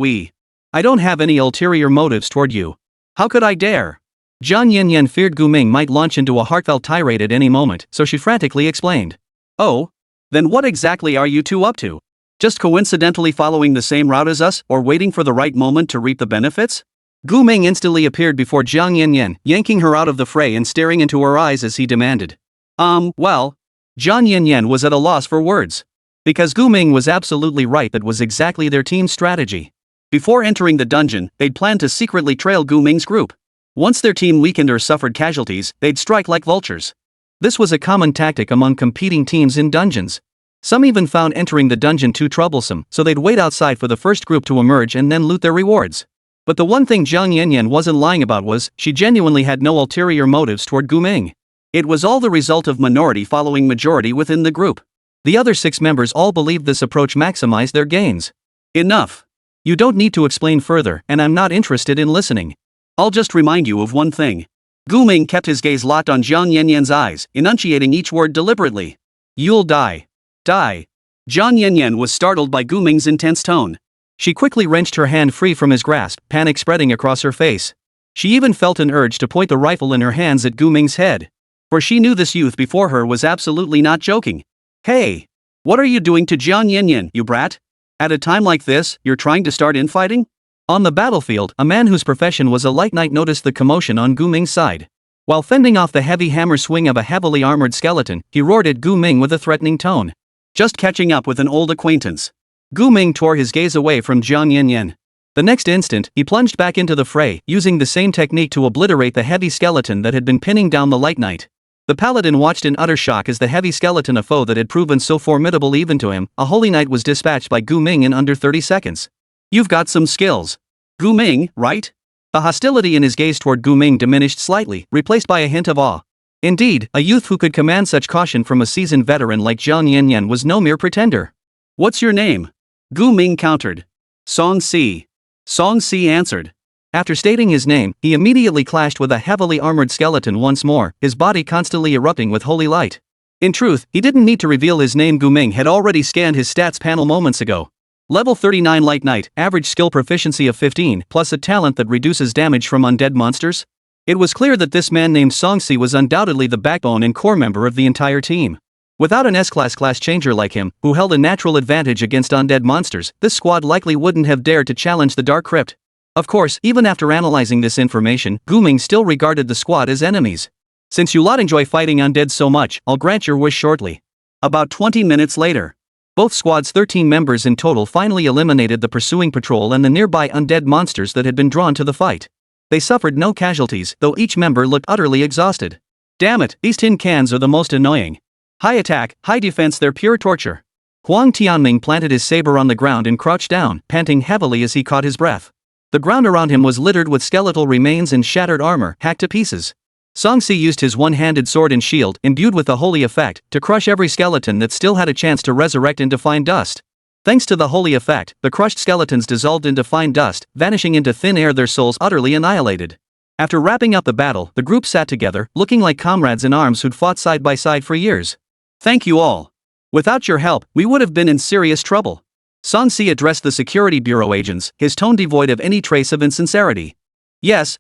I don't have any ulterior motives toward you. How could I dare?" Jiang Yanyan feared Gu Ming might launch into a heartfelt tirade at any moment, so she frantically explained. "Oh? Then what exactly are you two up to? Just coincidentally following the same route as us, or waiting for the right moment to reap the benefits?" Gu Ming instantly appeared before Jiang Yanyan, yanking her out of the fray and staring into her eyes as he demanded. Well. Jiang Yanyan was at a loss for words. Because Gu Ming was absolutely right, that was exactly their team's strategy. Before entering the dungeon, they'd planned to secretly trail Gu Ming's group. Once their team weakened or suffered casualties, they'd strike like vultures. This was a common tactic among competing teams in dungeons. Some even found entering the dungeon too troublesome, so they'd wait outside for the first group to emerge and then loot their rewards. But the one thing Jiang Yanyan wasn't lying about was, she genuinely had no ulterior motives toward Gu Ming. It was all the result of minority following majority within the group. The other 6 members all believed this approach maximized their gains. Enough. You don't need to explain further, and I'm not interested in listening. I'll just remind you of one thing. Gu Ming kept his gaze locked on Jiang Yanyan's eyes, enunciating each word deliberately. You'll die. Die. Jiang Yanyan was startled by Gu Ming's intense tone. She quickly wrenched her hand free from his grasp, panic spreading across her face. She even felt an urge to point the rifle in her hands at Gu Ming's head. For she knew this youth before her was absolutely not joking. Hey! What are you doing to Jiang Yanyan, you brat? At a time like this, you're trying to start infighting? On the battlefield, a man whose profession was a light knight noticed the commotion on Gu Ming's side. While fending off the heavy hammer swing of a heavily armored skeleton, he roared at Gu Ming with a threatening tone. Just catching up with an old acquaintance. Gu Ming tore his gaze away from Jiang Yanyan. The next instant, he plunged back into the fray, using the same technique to obliterate the heavy skeleton that had been pinning down the light knight. The paladin watched in utter shock as the heavy skeleton, a foe that had proven so formidable even to him, a holy knight, was dispatched by Gu Ming in under 30 seconds. You've got some skills. Gu Ming, right? The hostility in his gaze toward Gu Ming diminished slightly, replaced by a hint of awe. Indeed, a youth who could command such caution from a seasoned veteran like Jiang Yanyan was no mere pretender. What's your name? Gu Ming countered. Song Si. Song Si answered. After stating his name, he immediately clashed with a heavily armored skeleton once more, his body constantly erupting with holy light. In truth, he didn't need to reveal his name. Gu Ming had already scanned his stats panel moments ago. Level 39 Light Knight, average skill proficiency of 15, plus a talent that reduces damage from undead monsters. It was clear that this man named Song Si was undoubtedly the backbone and core member of the entire team. Without an S-class changer like him, who held a natural advantage against undead monsters, this squad likely wouldn't have dared to challenge the Dark Crypt. Of course, even after analyzing this information, Gu Ming still regarded the squad as enemies. Since you lot enjoy fighting undead so much, I'll grant your wish shortly. About 20 minutes later, both squads' 13 members in total finally eliminated the pursuing patrol and the nearby undead monsters that had been drawn to the fight. They suffered no casualties, though each member looked utterly exhausted. Damn it, these tin cans are the most annoying. High attack, high defense, they're pure torture. Huang Tianming planted his saber on the ground and crouched down, panting heavily as he caught his breath. The ground around him was littered with skeletal remains and shattered armor, hacked to pieces. Song Si used his one-handed sword and shield, imbued with the holy effect, to crush every skeleton that still had a chance to resurrect into fine dust. Thanks to the holy effect, the crushed skeletons dissolved into fine dust, vanishing into thin air, their souls utterly annihilated. After wrapping up the battle, the group sat together, looking like comrades in arms who'd fought side by side for years. Thank you all. Without your help, we would have been in serious trouble. Song Si addressed the Security Bureau agents, his tone devoid of any trace of insincerity. Yes.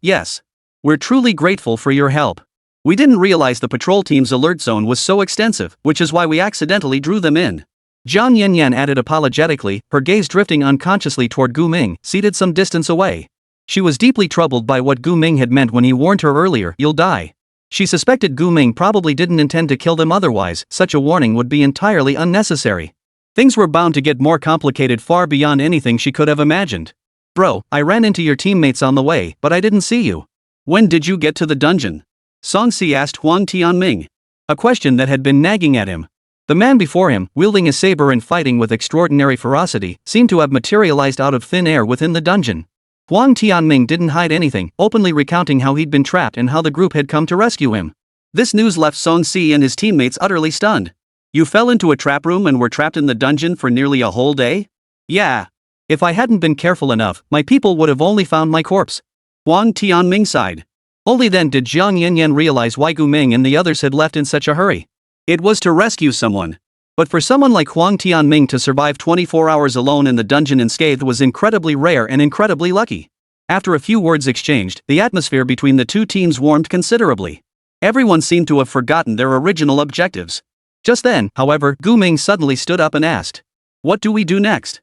We're truly grateful for your help. We didn't realize the patrol team's alert zone was so extensive, which is why we accidentally drew them in. Jiang Yanyan added apologetically, her gaze drifting unconsciously toward Gu Ming, seated some distance away. She was deeply troubled by what Gu Ming had meant when he warned her earlier, "You'll die." She suspected Gu Ming probably didn't intend to kill them, otherwise such a warning would be entirely unnecessary. Things were bound to get more complicated far beyond anything she could have imagined. Bro, I ran into your teammates on the way, but I didn't see you. When did you get to the dungeon? Song Si asked Huang Tianming. A question that had been nagging at him. The man before him, wielding a saber and fighting with extraordinary ferocity, seemed to have materialized out of thin air within the dungeon. Huang Tianming didn't hide anything, openly recounting how he'd been trapped and how the group had come to rescue him. This news left Song Si and his teammates utterly stunned. You fell into a trap room and were trapped in the dungeon for nearly a whole day? Yeah. If I hadn't been careful enough, my people would have only found my corpse. Huang Tianming sighed. Only then did Jiang Yanyan realize why Gu Ming and the others had left in such a hurry. It was to rescue someone. But for someone like Huang Tianming to survive 24 hours alone in the dungeon unscathed was incredibly rare and incredibly lucky. After a few words exchanged, the atmosphere between the two teams warmed considerably. Everyone seemed to have forgotten their original objectives. Just then, however, Gu Ming suddenly stood up and asked, "What do we do next?"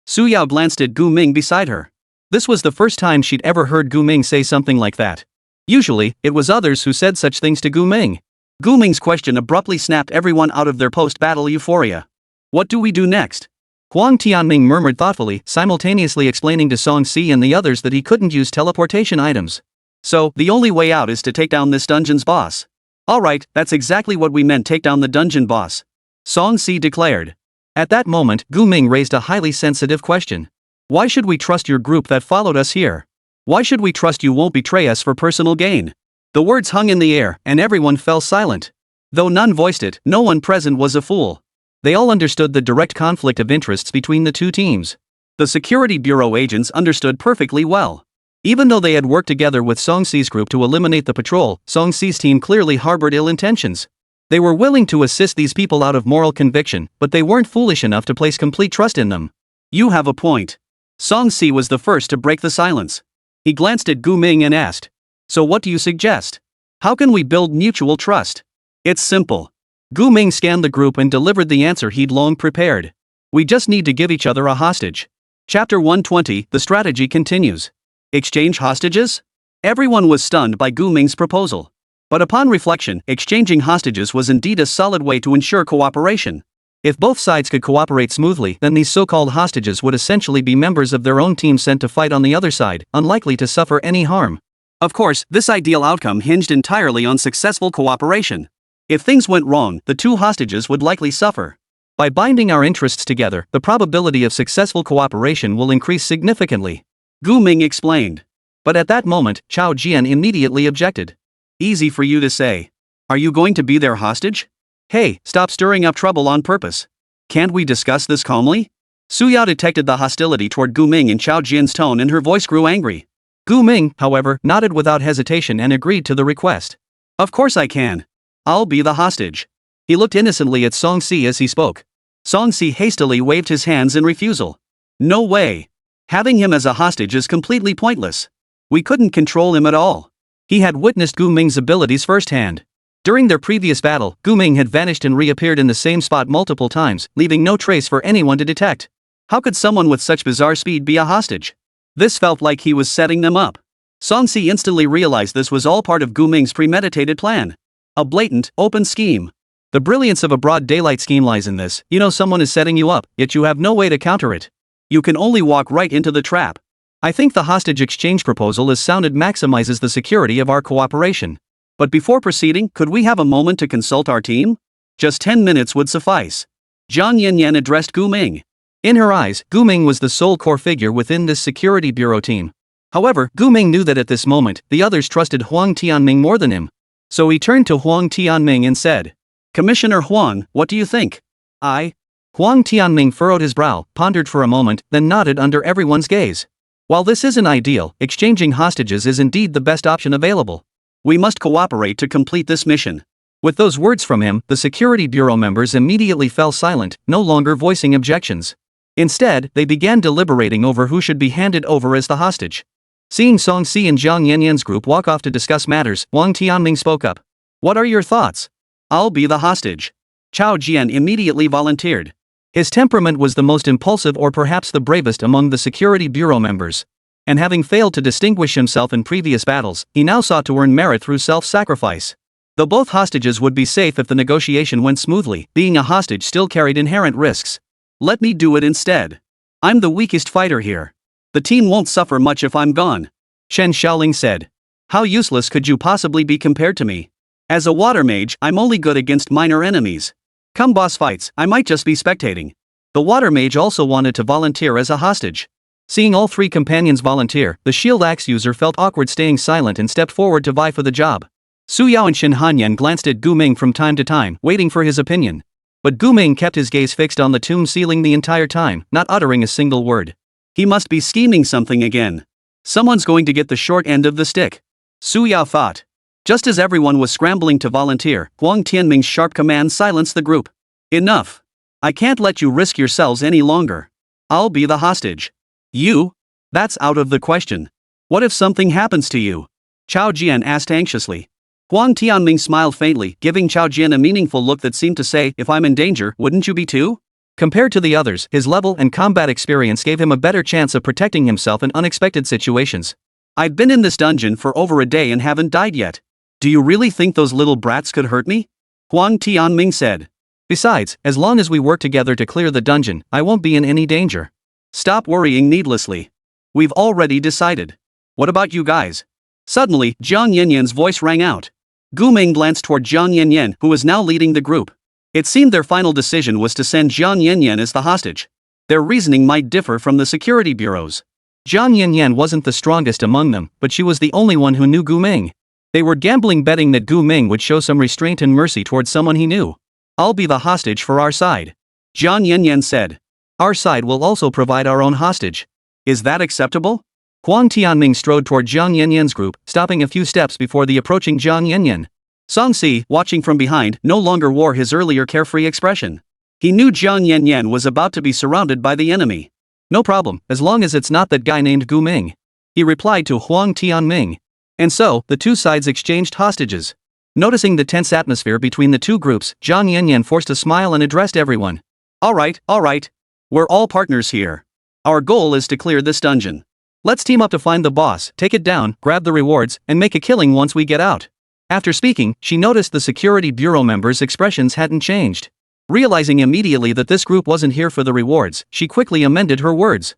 Su Yao glanced at Gu Ming beside her. This was the first time she'd ever heard Gu Ming say something like that. Usually, it was others who said such things to Gu Ming. Gu Ming's question abruptly snapped everyone out of their post-battle euphoria. What do we do next? Huang Tianming murmured thoughtfully, simultaneously explaining to Song Si and the others that he couldn't use teleportation items. So, the only way out is to take down this dungeon's boss. Alright, that's exactly what we meant, take down the dungeon boss. Song Si declared. At that moment, Gu Ming raised a highly sensitive question. Why should we trust your group that followed us here? Why should we trust you won't betray us for personal gain? The words hung in the air, and everyone fell silent. Though none voiced it, no one present was a fool. They all understood the direct conflict of interests between the two teams. The Security Bureau agents understood perfectly well. Even though they had worked together with Song Si's group to eliminate the patrol, Song Si's team clearly harbored ill intentions. They were willing to assist these people out of moral conviction, but they weren't foolish enough to place complete trust in them. You have a point. Song Si was the first to break the silence. He glanced at Gu Ming and asked, "So what do you suggest? How can we build mutual trust?" It's simple. Gu Ming scanned the group and delivered the answer he'd long prepared. We just need to give each other a hostage. Chapter 120, the strategy continues. Exchange hostages? Everyone was stunned by Gu Ming's proposal. But upon reflection, exchanging hostages was indeed a solid way to ensure cooperation. If both sides could cooperate smoothly, then these so-called hostages would essentially be members of their own team sent to fight on the other side, unlikely to suffer any harm. Of course, this ideal outcome hinged entirely on successful cooperation. If things went wrong, the two hostages would likely suffer. By binding our interests together, the probability of successful cooperation will increase significantly. Gu Ming explained. But at that moment, Chao Jian immediately objected. Easy for you to say. Are you going to be their hostage? Hey, stop stirring up trouble on purpose. Can't we discuss this calmly? Su Yao detected the hostility toward Gu Ming in Chao Jian's tone and her voice grew angry. Gu Ming, however, nodded without hesitation and agreed to the request. Of course I can. I'll be the hostage. He looked innocently at Song Si as he spoke. Song Si hastily waved his hands in refusal. No way. Having him as a hostage is completely pointless. We couldn't control him at all. He had witnessed Gu Ming's abilities firsthand. During their previous battle, Gu Ming had vanished and reappeared in the same spot multiple times, leaving no trace for anyone to detect. How could someone with such bizarre speed be a hostage? This felt like he was setting them up. Song Si instantly realized this was all part of Gu Ming's premeditated plan. A blatant, open scheme. The brilliance of a broad daylight scheme lies in this. You know someone is setting you up, yet you have no way to counter it. You can only walk right into the trap. I think the hostage exchange proposal as sounded maximizes the security of our cooperation. But before proceeding, could we have a moment to consult our team? Just 10 minutes would suffice. Zhang Yanyan addressed Gu Ming. In her eyes, Gu Ming was the sole core figure within this security bureau team. However, Gu Ming knew that at this moment, the others trusted Huang Tianming more than him. So he turned to Huang Tianming and said, "Commissioner Huang, what do you think?" Huang Tianming furrowed his brow, pondered for a moment, then nodded under everyone's gaze. While this isn't ideal, exchanging hostages is indeed the best option available. We must cooperate to complete this mission. With those words from him, the Security Bureau members immediately fell silent, no longer voicing objections. Instead, they began deliberating over who should be handed over as the hostage. Seeing Song Si and Zhang Yanyan's group walk off to discuss matters, Huang Tianming spoke up. "What are your thoughts?" "I'll be the hostage." Chao Jian immediately volunteered. His temperament was the most impulsive or perhaps the bravest among the Security Bureau members. And having failed to distinguish himself in previous battles, he now sought to earn merit through self-sacrifice. Though both hostages would be safe if the negotiation went smoothly, being a hostage still carried inherent risks. Let me do it instead. I'm the weakest fighter here. The team won't suffer much if I'm gone. Shen Xiaoling said. How useless could you possibly be compared to me? As a water mage, I'm only good against minor enemies. Come boss fights, I might just be spectating. The water mage also wanted to volunteer as a hostage. Seeing all three companions volunteer, the shield axe user felt awkward staying silent and stepped forward to vie for the job. Su Yao and Shin Hanyan glanced at Gu Ming from time to time, waiting for his opinion. But Gu Ming kept his gaze fixed on the tomb ceiling the entire time, not uttering a single word. He must be scheming something again. Someone's going to get the short end of the stick. Su Yao thought. Just as everyone was scrambling to volunteer, Huang Tianming's sharp command silenced the group. Enough. I can't let you risk yourselves any longer. I'll be the hostage. You? That's out of the question. What if something happens to you? Chao Jian asked anxiously. Huang Tianming smiled faintly, giving Chao Jian a meaningful look that seemed to say, if I'm in danger, wouldn't you be too? Compared to the others, his level and combat experience gave him a better chance of protecting himself in unexpected situations. I've been in this dungeon for over a day and haven't died yet. Do you really think those little brats could hurt me? Huang Tianming said. Besides, as long as we work together to clear the dungeon, I won't be in any danger. Stop worrying needlessly. We've already decided. What about you guys? Suddenly, Jiang Yanyan's voice rang out. Gu Ming glanced toward Jiang Yanyan, who was now leading the group. It seemed their final decision was to send Jiang Yanyan as the hostage. Their reasoning might differ from the security bureau's. Jiang Yanyan wasn't the strongest among them, but she was the only one who knew Gu Ming. They were gambling betting that Gu Ming would show some restraint and mercy towards someone he knew. I'll be the hostage for our side. Jiang Yanyan said. Our side will also provide our own hostage. Is that acceptable? Huang Tianming strode toward Jiang Yanyan's group, stopping a few steps before the approaching Jiang Yanyan. Song Si, watching from behind, no longer wore his earlier carefree expression. He knew Jiang Yanyan was about to be surrounded by the enemy. No problem, as long as it's not that guy named Gu Ming. He replied to Huang Tianming. And so, the two sides exchanged hostages. Noticing the tense atmosphere between the two groups, Jiang Yanyan forced a smile and addressed everyone. Alright. We're all partners here. Our goal is to clear this dungeon. Let's team up to find the boss, take it down, grab the rewards, and make a killing once we get out. After speaking, she noticed the security bureau members' expressions hadn't changed. Realizing immediately that this group wasn't here for the rewards, she quickly amended her words.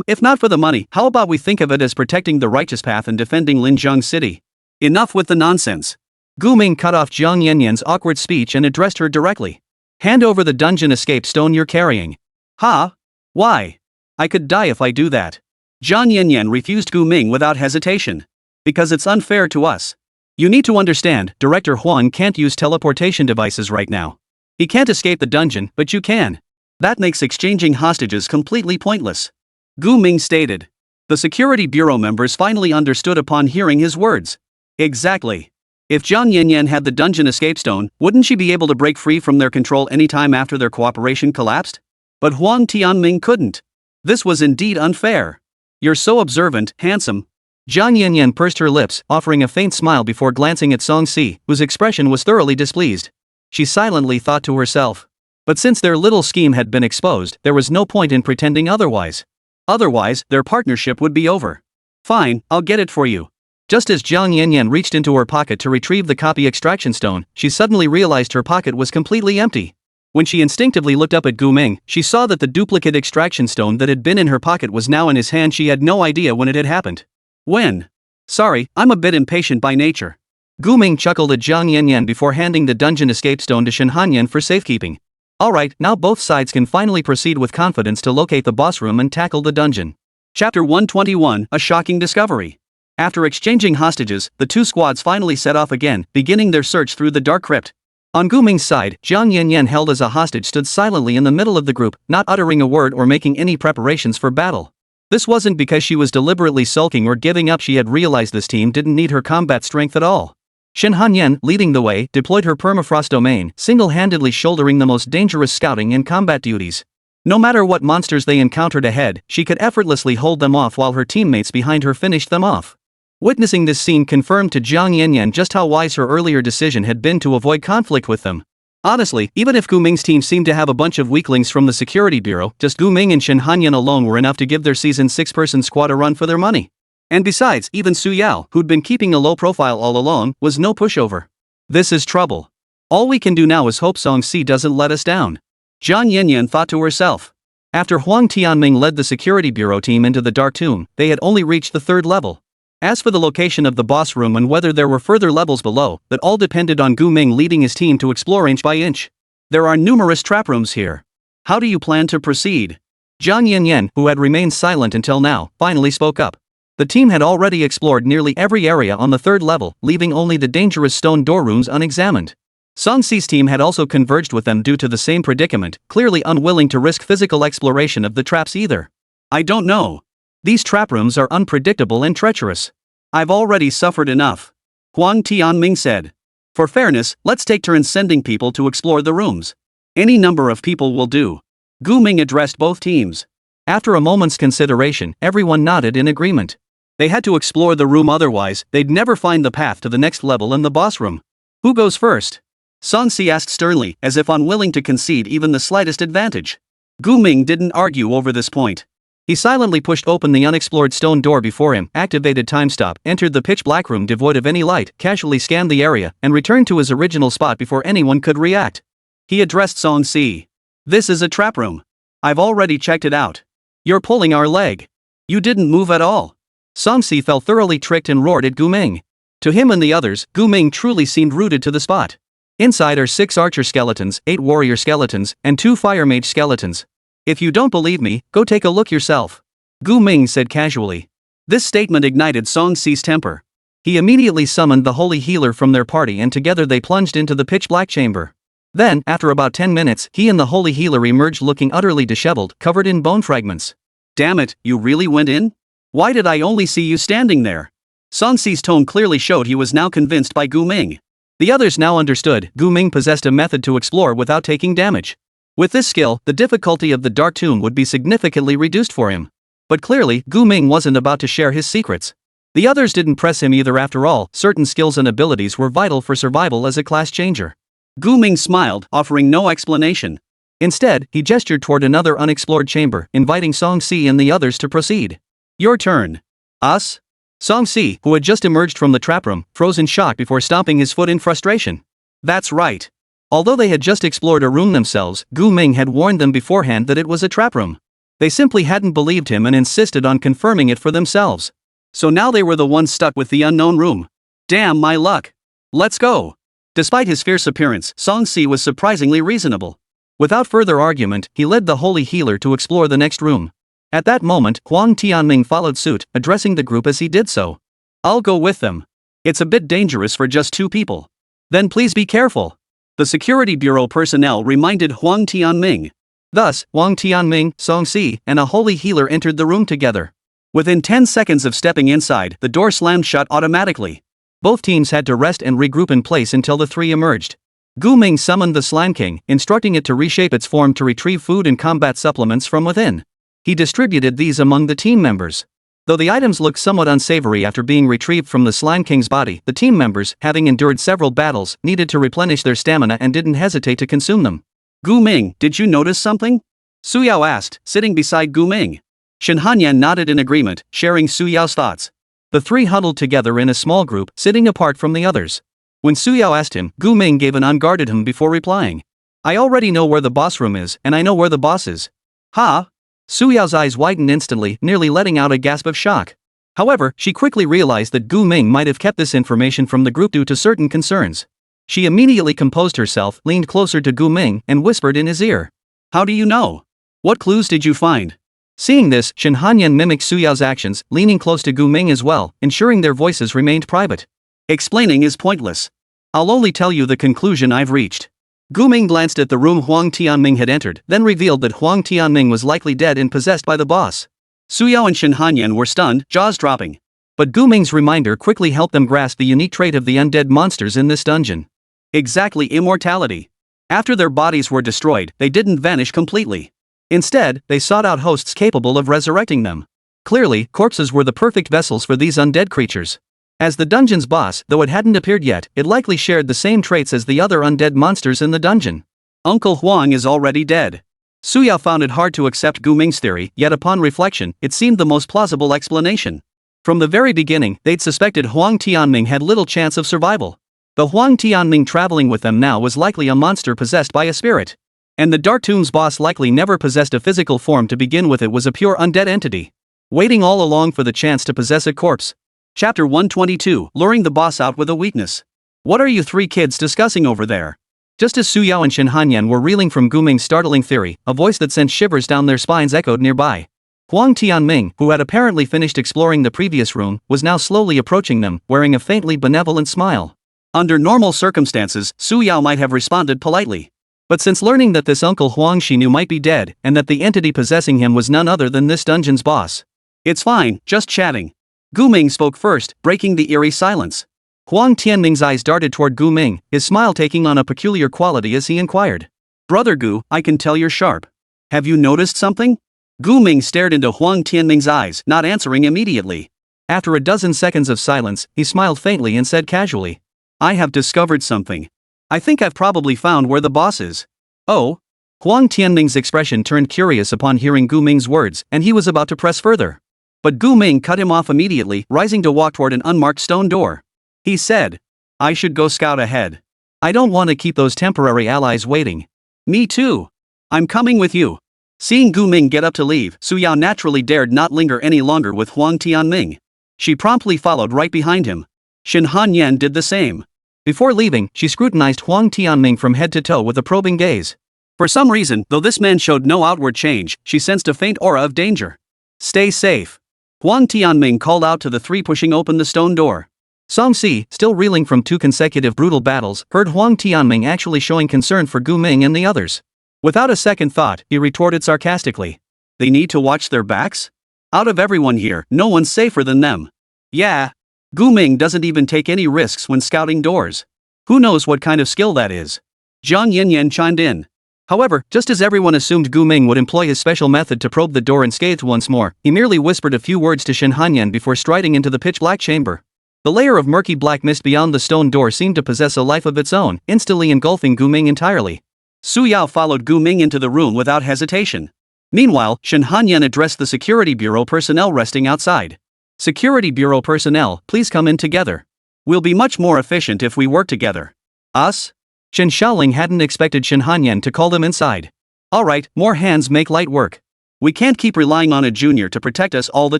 If not for the money, how about we think of it as protecting the righteous path and defending Linjiang City? Enough with the nonsense. Gu Ming cut off Jiang Yanyan's awkward speech and addressed her directly. Hand over the dungeon escape stone you're carrying. Huh? Why? I could die if I do that. Jiang Yanyan refused Gu Ming without hesitation. Because it's unfair to us. You need to understand, Director Huan can't use teleportation devices right now. He can't escape the dungeon, but you can. That makes exchanging hostages completely pointless. Gu Ming stated. The security bureau members finally understood upon hearing his words. Exactly. If Jiang Yanyan had the dungeon escape stone, wouldn't she be able to break free from their control anytime after their cooperation collapsed? But Huang Tianming couldn't. This was indeed unfair. You're so observant, handsome. Jiang Yanyan pursed her lips, offering a faint smile before glancing at Song Si, whose expression was thoroughly displeased. She silently thought to herself. But since their little scheme had been exposed, there was no point in pretending otherwise. Otherwise, their partnership would be over. Fine, I'll get it for you. Just as Jiang Yanyan reached into her pocket to retrieve the copy extraction stone, she suddenly realized her pocket was completely empty. When she instinctively looked up at Gu Ming, she saw that the duplicate extraction stone that had been in her pocket was now in his hand. She had no idea when it had happened. When? Sorry, I'm a bit impatient by nature. Gu Ming chuckled at Jiang Yanyan before handing the dungeon escape stone to Shen Hanyan for safekeeping. Alright, now both sides can finally proceed with confidence to locate the boss room and tackle the dungeon. Chapter 121, A Shocking Discovery. After exchanging hostages, the two squads finally set off again, beginning their search through the dark crypt. On Gu Ming's side, Jiang Yanyan held as a hostage stood silently in the middle of the group, not uttering a word or making any preparations for battle. This wasn't because she was deliberately sulking or giving up. She had realized this team didn't need her combat strength at all. Shen Hanyan, leading the way, deployed her permafrost domain, single-handedly shouldering the most dangerous scouting and combat duties. No matter what monsters they encountered ahead, she could effortlessly hold them off while her teammates behind her finished them off. Witnessing this scene confirmed to Jiang Yanyan just how wise her earlier decision had been to avoid conflict with them. Honestly, even if Gu Ming's team seemed to have a bunch of weaklings from the security bureau, just Gu Ming and Shen Hanyan alone were enough to give their season 6-person squad a run for their money. And besides, even Su Yao, who'd been keeping a low profile all along, was no pushover. This is trouble. All we can do now is hope Song Si doesn't let us down. Jiang Yanyan thought to herself. After Huang Tianming led the security bureau team into the dark tomb, they had only reached the 3rd level. As for the location of the boss room and whether there were further levels below, that all depended on Gu Ming leading his team to explore inch by inch. There are numerous trap rooms here. How do you plan to proceed? Jiang Yanyan, who had remained silent until now, finally spoke up. The team had already explored nearly every area on the 3rd level, leaving only the dangerous stone door rooms unexamined. Song Si's team had also converged with them due to the same predicament, clearly unwilling to risk physical exploration of the traps either. I don't know. These trap rooms are unpredictable and treacherous. I've already suffered enough. Huang Tianming said. For fairness, let's take turns sending people to explore the rooms. Any number of people will do. Gu Ming addressed both teams. After a moment's consideration, everyone nodded in agreement. They had to explore the room, otherwise, they'd never find the path to the next level in the boss room. Who goes first? Song Si asked sternly, as if unwilling to concede even the slightest advantage. Gu Ming didn't argue over this point. He silently pushed open the unexplored stone door before him, activated time stop, entered the pitch black room devoid of any light, casually scanned the area, and returned to his original spot before anyone could react. He addressed Song Si. This is a trap room. I've already checked it out. You're pulling our leg. You didn't move at all. Song Si felt thoroughly tricked and roared at Gu Ming. To him and the others, Gu Ming truly seemed rooted to the spot. Inside are 6 archer skeletons, 8 warrior skeletons, and 2 fire mage skeletons. If you don't believe me, go take a look yourself. Gu Ming said casually. This statement ignited Song Si's temper. He immediately summoned the holy healer from their party and together they plunged into the pitch black chamber. Then, after about 10 minutes, he and the holy healer emerged looking utterly disheveled, covered in bone fragments. Damn it, you really went in? Why did I only see you standing there? Song Si's tone clearly showed he was now convinced by Gu Ming. The others now understood Gu Ming possessed a method to explore without taking damage. With this skill, the difficulty of the dark tomb would be significantly reduced for him. But clearly, Gu Ming wasn't about to share his secrets. The others didn't press him either. After all, certain skills and abilities were vital for survival as a class changer. Gu Ming smiled, offering no explanation. Instead, he gestured toward another unexplored chamber, inviting Song Si and the others to proceed. Your turn. Us? Song Si, who had just emerged from the trap room, froze in shock before stomping his foot in frustration. That's right. Although they had just explored a room themselves, Gu Ming had warned them beforehand that it was a trap room. They simply hadn't believed him and insisted on confirming it for themselves. So now they were the ones stuck with the unknown room. Damn my luck. Let's go. Despite his fierce appearance, Song Si was surprisingly reasonable. Without further argument, he led the holy healer to explore the next room. At that moment, Huang Tianming followed suit, addressing the group as he did so. I'll go with them. It's a bit dangerous for just 2 people. Then please be careful. The security bureau personnel reminded Huang Tianming. Thus, Huang Tianming, Song Si, and a holy healer entered the room together. Within 10 seconds of stepping inside, the door slammed shut automatically. Both teams had to rest and regroup in place until the 3 emerged. Gu Ming summoned the Slime King, instructing it to reshape its form to retrieve food and combat supplements from within. He distributed these among the team members. Though the items looked somewhat unsavory after being retrieved from the Slime King's body, the team members, having endured several battles, needed to replenish their stamina and didn't hesitate to consume them. Gu Ming, did you notice something? Su Yao asked, sitting beside Gu Ming. Shen Hanyan nodded in agreement, sharing Su Yao's thoughts. The 3 huddled together in a small group, sitting apart from the others. When Su Yao asked him, Gu Ming gave an unguarded before replying. I already know where the boss room is, and I know where the boss is. Ha? Su Yao's eyes widened instantly, nearly letting out a gasp of shock. However, she quickly realized that Gu Ming might have kept this information from the group due to certain concerns. She immediately composed herself, leaned closer to Gu Ming, and whispered in his ear. How do you know? What clues did you find? Seeing this, Shen Hanyan mimicked Su Yao's actions, leaning close to Gu Ming as well, ensuring their voices remained private. Explaining is pointless. I'll only tell you the conclusion I've reached. Gu Ming glanced at the room Huang Tianming had entered, then revealed that Huang Tianming was likely dead and possessed by the boss. Su Yao and Shen Hanyan were stunned, jaws dropping. But Gu Ming's reminder quickly helped them grasp the unique trait of the undead monsters in this dungeon. Exactly, immortality. After their bodies were destroyed, they didn't vanish completely. Instead, they sought out hosts capable of resurrecting them. Clearly, corpses were the perfect vessels for these undead creatures. As the dungeon's boss, though it hadn't appeared yet, it likely shared the same traits as the other undead monsters in the dungeon. Uncle Huang is already dead. Su Yao found it hard to accept Gu Ming's theory, yet upon reflection, it seemed the most plausible explanation. From the very beginning, they'd suspected Huang Tianming had little chance of survival. The Huang Tianming traveling with them now was likely a monster possessed by a spirit. And the Dark Tomb's boss likely never possessed a physical form to begin with. It was a pure undead entity, waiting all along for the chance to possess a corpse. Chapter 122, Luring the Boss Out with a Weakness. What are you 3 kids discussing over there? Just as Su Yao and Shen Hanyan were reeling from Gu Ming's startling theory, a voice that sent shivers down their spines echoed nearby. Huang Tianming, who had apparently finished exploring the previous room, was now slowly approaching them, wearing a faintly benevolent smile. Under normal circumstances, Su Yao might have responded politely. But since learning that this Uncle Huang she knew might be dead, and that the entity possessing him was none other than this dungeon's boss. It's fine, just chatting. Gu Ming spoke first, breaking the eerie silence. Huang Tianming's eyes darted toward Gu Ming, his smile taking on a peculiar quality as he inquired. Brother Gu, I can tell you're sharp. Have you noticed something? Gu Ming stared into Huang Tianming's eyes, not answering immediately. After a dozen seconds of silence, he smiled faintly and said casually. I have discovered something. I think I've probably found where the boss is. Oh? Huang Tianming's expression turned curious upon hearing Gu Ming's words, and he was about to press further. But Gu Ming cut him off immediately, rising to walk toward an unmarked stone door. He said, "I should go scout ahead. I don't want to keep those temporary allies waiting." "Me too. I'm coming with you." Seeing Gu Ming get up to leave, Su Yao naturally dared not linger any longer with Huang Tianming. She promptly followed right behind him. Shen Hanyan did the same. Before leaving, she scrutinized Huang Tianming from head to toe with a probing gaze. For some reason, though this man showed no outward change, she sensed a faint aura of danger. "Stay safe." Huang Tianming called out to the three pushing open the stone door. Song Si, still reeling from 2 consecutive brutal battles, heard Huang Tianming actually showing concern for Gu Ming and the others. Without a second thought, he retorted sarcastically. "They need to watch their backs? Out of everyone here, no one's safer than them." "Yeah. Gu Ming doesn't even take any risks when scouting doors. Who knows what kind of skill that is?" Zhang Yanyan chimed in. However, just as everyone assumed Gu Ming would employ his special method to probe the door unscathed once more, he merely whispered a few words to Shen Hanyan before striding into the pitch-black chamber. The layer of murky black mist beyond the stone door seemed to possess a life of its own, instantly engulfing Gu Ming entirely. Su Yao followed Gu Ming into the room without hesitation. Meanwhile, Shen Hanyan addressed the Security Bureau personnel resting outside. "Security Bureau personnel, please come in together. We'll be much more efficient if we work together." "Us?" Shen Shaoling hadn't expected Shen Hanyan to call them inside. "Alright, more hands make light work. We can't keep relying on a junior to protect us all the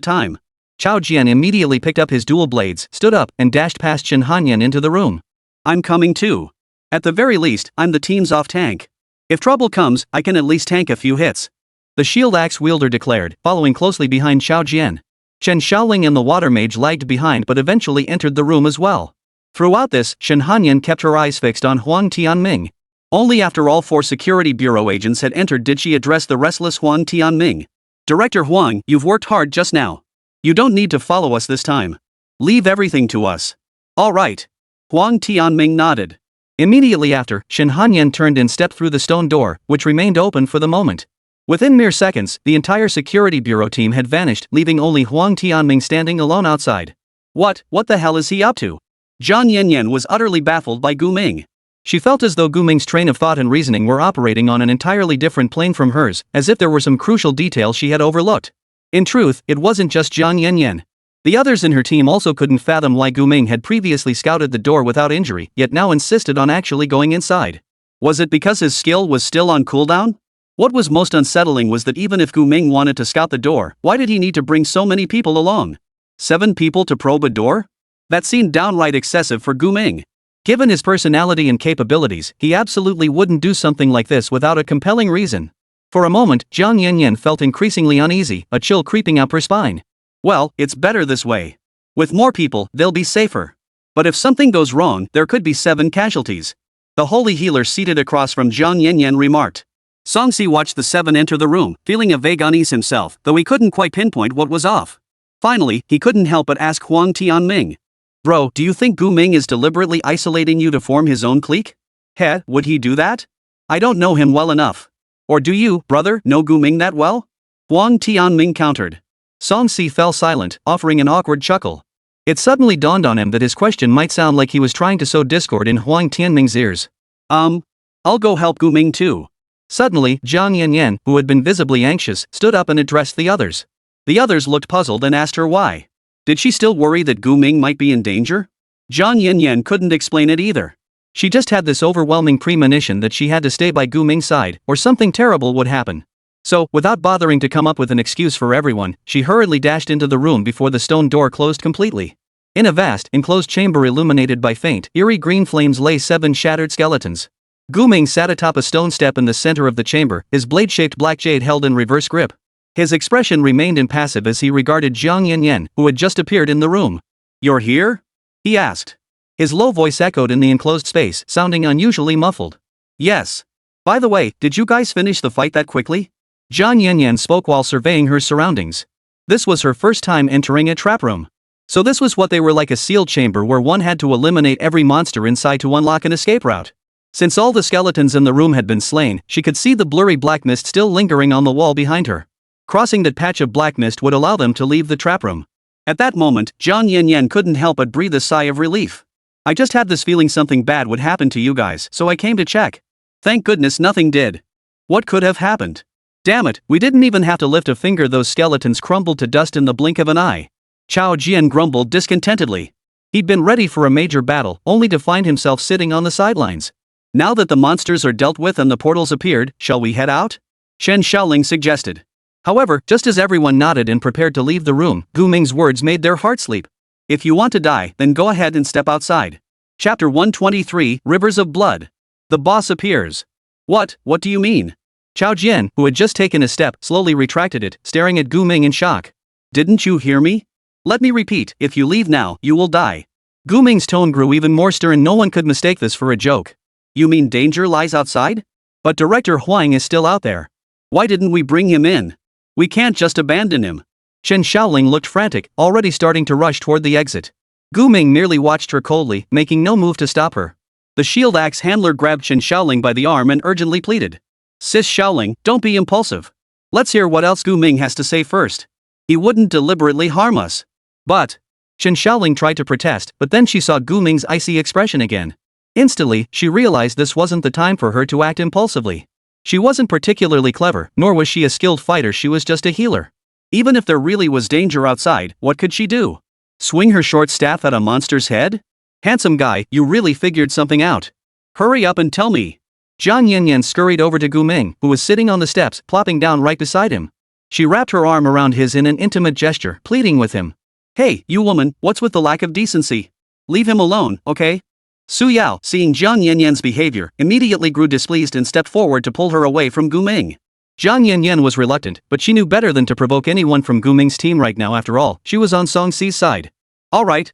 time." Chao Jian immediately picked up his dual blades, stood up, and dashed past Shen Hanyan into the room. "I'm coming too. At the very least, I'm the team's off-tank. If trouble comes, I can at least tank a few hits," the shield axe wielder declared, following closely behind Chao Jian. Shen Shaoling and the water mage lagged behind but eventually entered the room as well. Throughout this, Shen Hanyan kept her eyes fixed on Huang Tianming. Only after all 4 Security Bureau agents had entered did she address the restless Huang Tianming. "Director Huang, you've worked hard just now. You don't need to follow us this time. Leave everything to us." "All right." Huang Tianming nodded. Immediately after, Shen Hanyan turned and stepped through the stone door, which remained open for the moment. Within mere seconds, the entire Security Bureau team had vanished, leaving only Huang Tianming standing alone outside. What the hell is he up to?" Zhang Yanyan was utterly baffled by Gu Ming. She felt as though Gu Ming's train of thought and reasoning were operating on an entirely different plane from hers, as if there were some crucial details she had overlooked. In truth, it wasn't just Zhang Yanyan. The others in her team also couldn't fathom why Gu Ming had previously scouted the door without injury, yet now insisted on actually going inside. Was it because his skill was still on cooldown? What was most unsettling was that even if Gu Ming wanted to scout the door, why did he need to bring so many people along? 7 people to probe a door? That seemed downright excessive for Gu Ming. Given his personality and capabilities, he absolutely wouldn't do something like this without a compelling reason. For a moment, Zhang Yanyan felt increasingly uneasy, a chill creeping up her spine. Well, it's better this way. With more people, they'll be safer. But if something goes wrong, there could be 7 casualties. The holy healer seated across from Zhang Yanyan remarked. Song Si watched the 7 enter the room, feeling a vague unease himself, though he couldn't quite pinpoint what was off. Finally, he couldn't help but ask Huang Tianming. "Bro, do you think Gu Ming is deliberately isolating you to form his own clique? Heh, would he do that? I don't know him well enough. Or do you, brother, know Gu Ming that well?" Huang Tianming countered. Song Si fell silent, offering an awkward chuckle. It suddenly dawned on him that his question might sound like he was trying to sow discord in Huang Tianming's ears. I'll go help Gu Ming too." Suddenly, Zhang Yanyan, who had been visibly anxious, stood up and addressed the others. The others looked puzzled and asked her why. Did she still worry that Gu Ming might be in danger? Zhang Yanyan couldn't explain it either. She just had this overwhelming premonition that she had to stay by Gu Ming's side, or something terrible would happen. So, without bothering to come up with an excuse for everyone, she hurriedly dashed into the room before the stone door closed completely. In a vast, enclosed chamber illuminated by faint, eerie green flames lay 7 shattered skeletons. Gu Ming sat atop a stone step in the center of the chamber, his blade-shaped black jade held in reverse grip. His expression remained impassive as he regarded Zhang Yanyan, who had just appeared in the room. "You're here?" he asked. His low voice echoed in the enclosed space, sounding unusually muffled. "Yes. By the way, did you guys finish the fight that quickly?" Zhang Yanyan spoke while surveying her surroundings. This was her first time entering a trap room. So this was what they were like, a sealed chamber where one had to eliminate every monster inside to unlock an escape route. Since all the skeletons in the room had been slain, she could see the blurry black mist still lingering on the wall behind her. Crossing that patch of black mist would allow them to leave the trap room. At that moment, Zhang Yanyan couldn't help but breathe a sigh of relief. "I just had this feeling something bad would happen to you guys, so I came to check. Thank goodness nothing did." What could have happened? Damn it, we didn't even have to lift a finger, those skeletons crumbled to dust in the blink of an eye. Chao Jian grumbled discontentedly. He'd been ready for a major battle, only to find himself sitting on the sidelines. Now that the monsters are dealt with and the portals appeared, shall we head out? Shen Xiaoling suggested. However, just as everyone nodded and prepared to leave the room, Gu Ming's words made their hearts leap. If you want to die, then go ahead and step outside. Chapter 123, Rivers of Blood. The boss appears. What do you mean? Chao Jian, who had just taken a step, slowly retracted it, staring at Gu Ming in shock. Didn't you hear me? Let me repeat, if you leave now, you will die. Gu Ming's tone grew even more stern. No one could mistake this for a joke. You mean danger lies outside? But Director Huang is still out there. Why didn't we bring him in? We can't just abandon him. Shen Xiaoling looked frantic, already starting to rush toward the exit. Gu Ming merely watched her coldly, making no move to stop her. The shield axe handler grabbed Shen Xiaoling by the arm and urgently pleaded. Sis Xiaoling, don't be impulsive. Let's hear what else Gu Ming has to say first. He wouldn't deliberately harm us. But Shen Xiaoling tried to protest, but then she saw Gu Ming's icy expression again. Instantly, she realized this wasn't the time for her to act impulsively. She wasn't particularly clever, nor was she a skilled fighter, she was just a healer. Even if there really was danger outside, what could she do? Swing her short staff at a monster's head? Handsome guy, you really figured something out. Hurry up and tell me. Zhang Yanyan scurried over to Gu Ming, who was sitting on the steps, plopping down right beside him. She wrapped her arm around his in an intimate gesture, pleading with him. Hey, you woman, what's with the lack of decency? Leave him alone, okay? Su Yao, seeing Zhang Yanyan's behavior, immediately grew displeased and stepped forward to pull her away from Gu Ming. Zhang Yanyan was reluctant, but she knew better than to provoke anyone from Gu Ming's team right now. After all, she was on Song Si's side. Alright.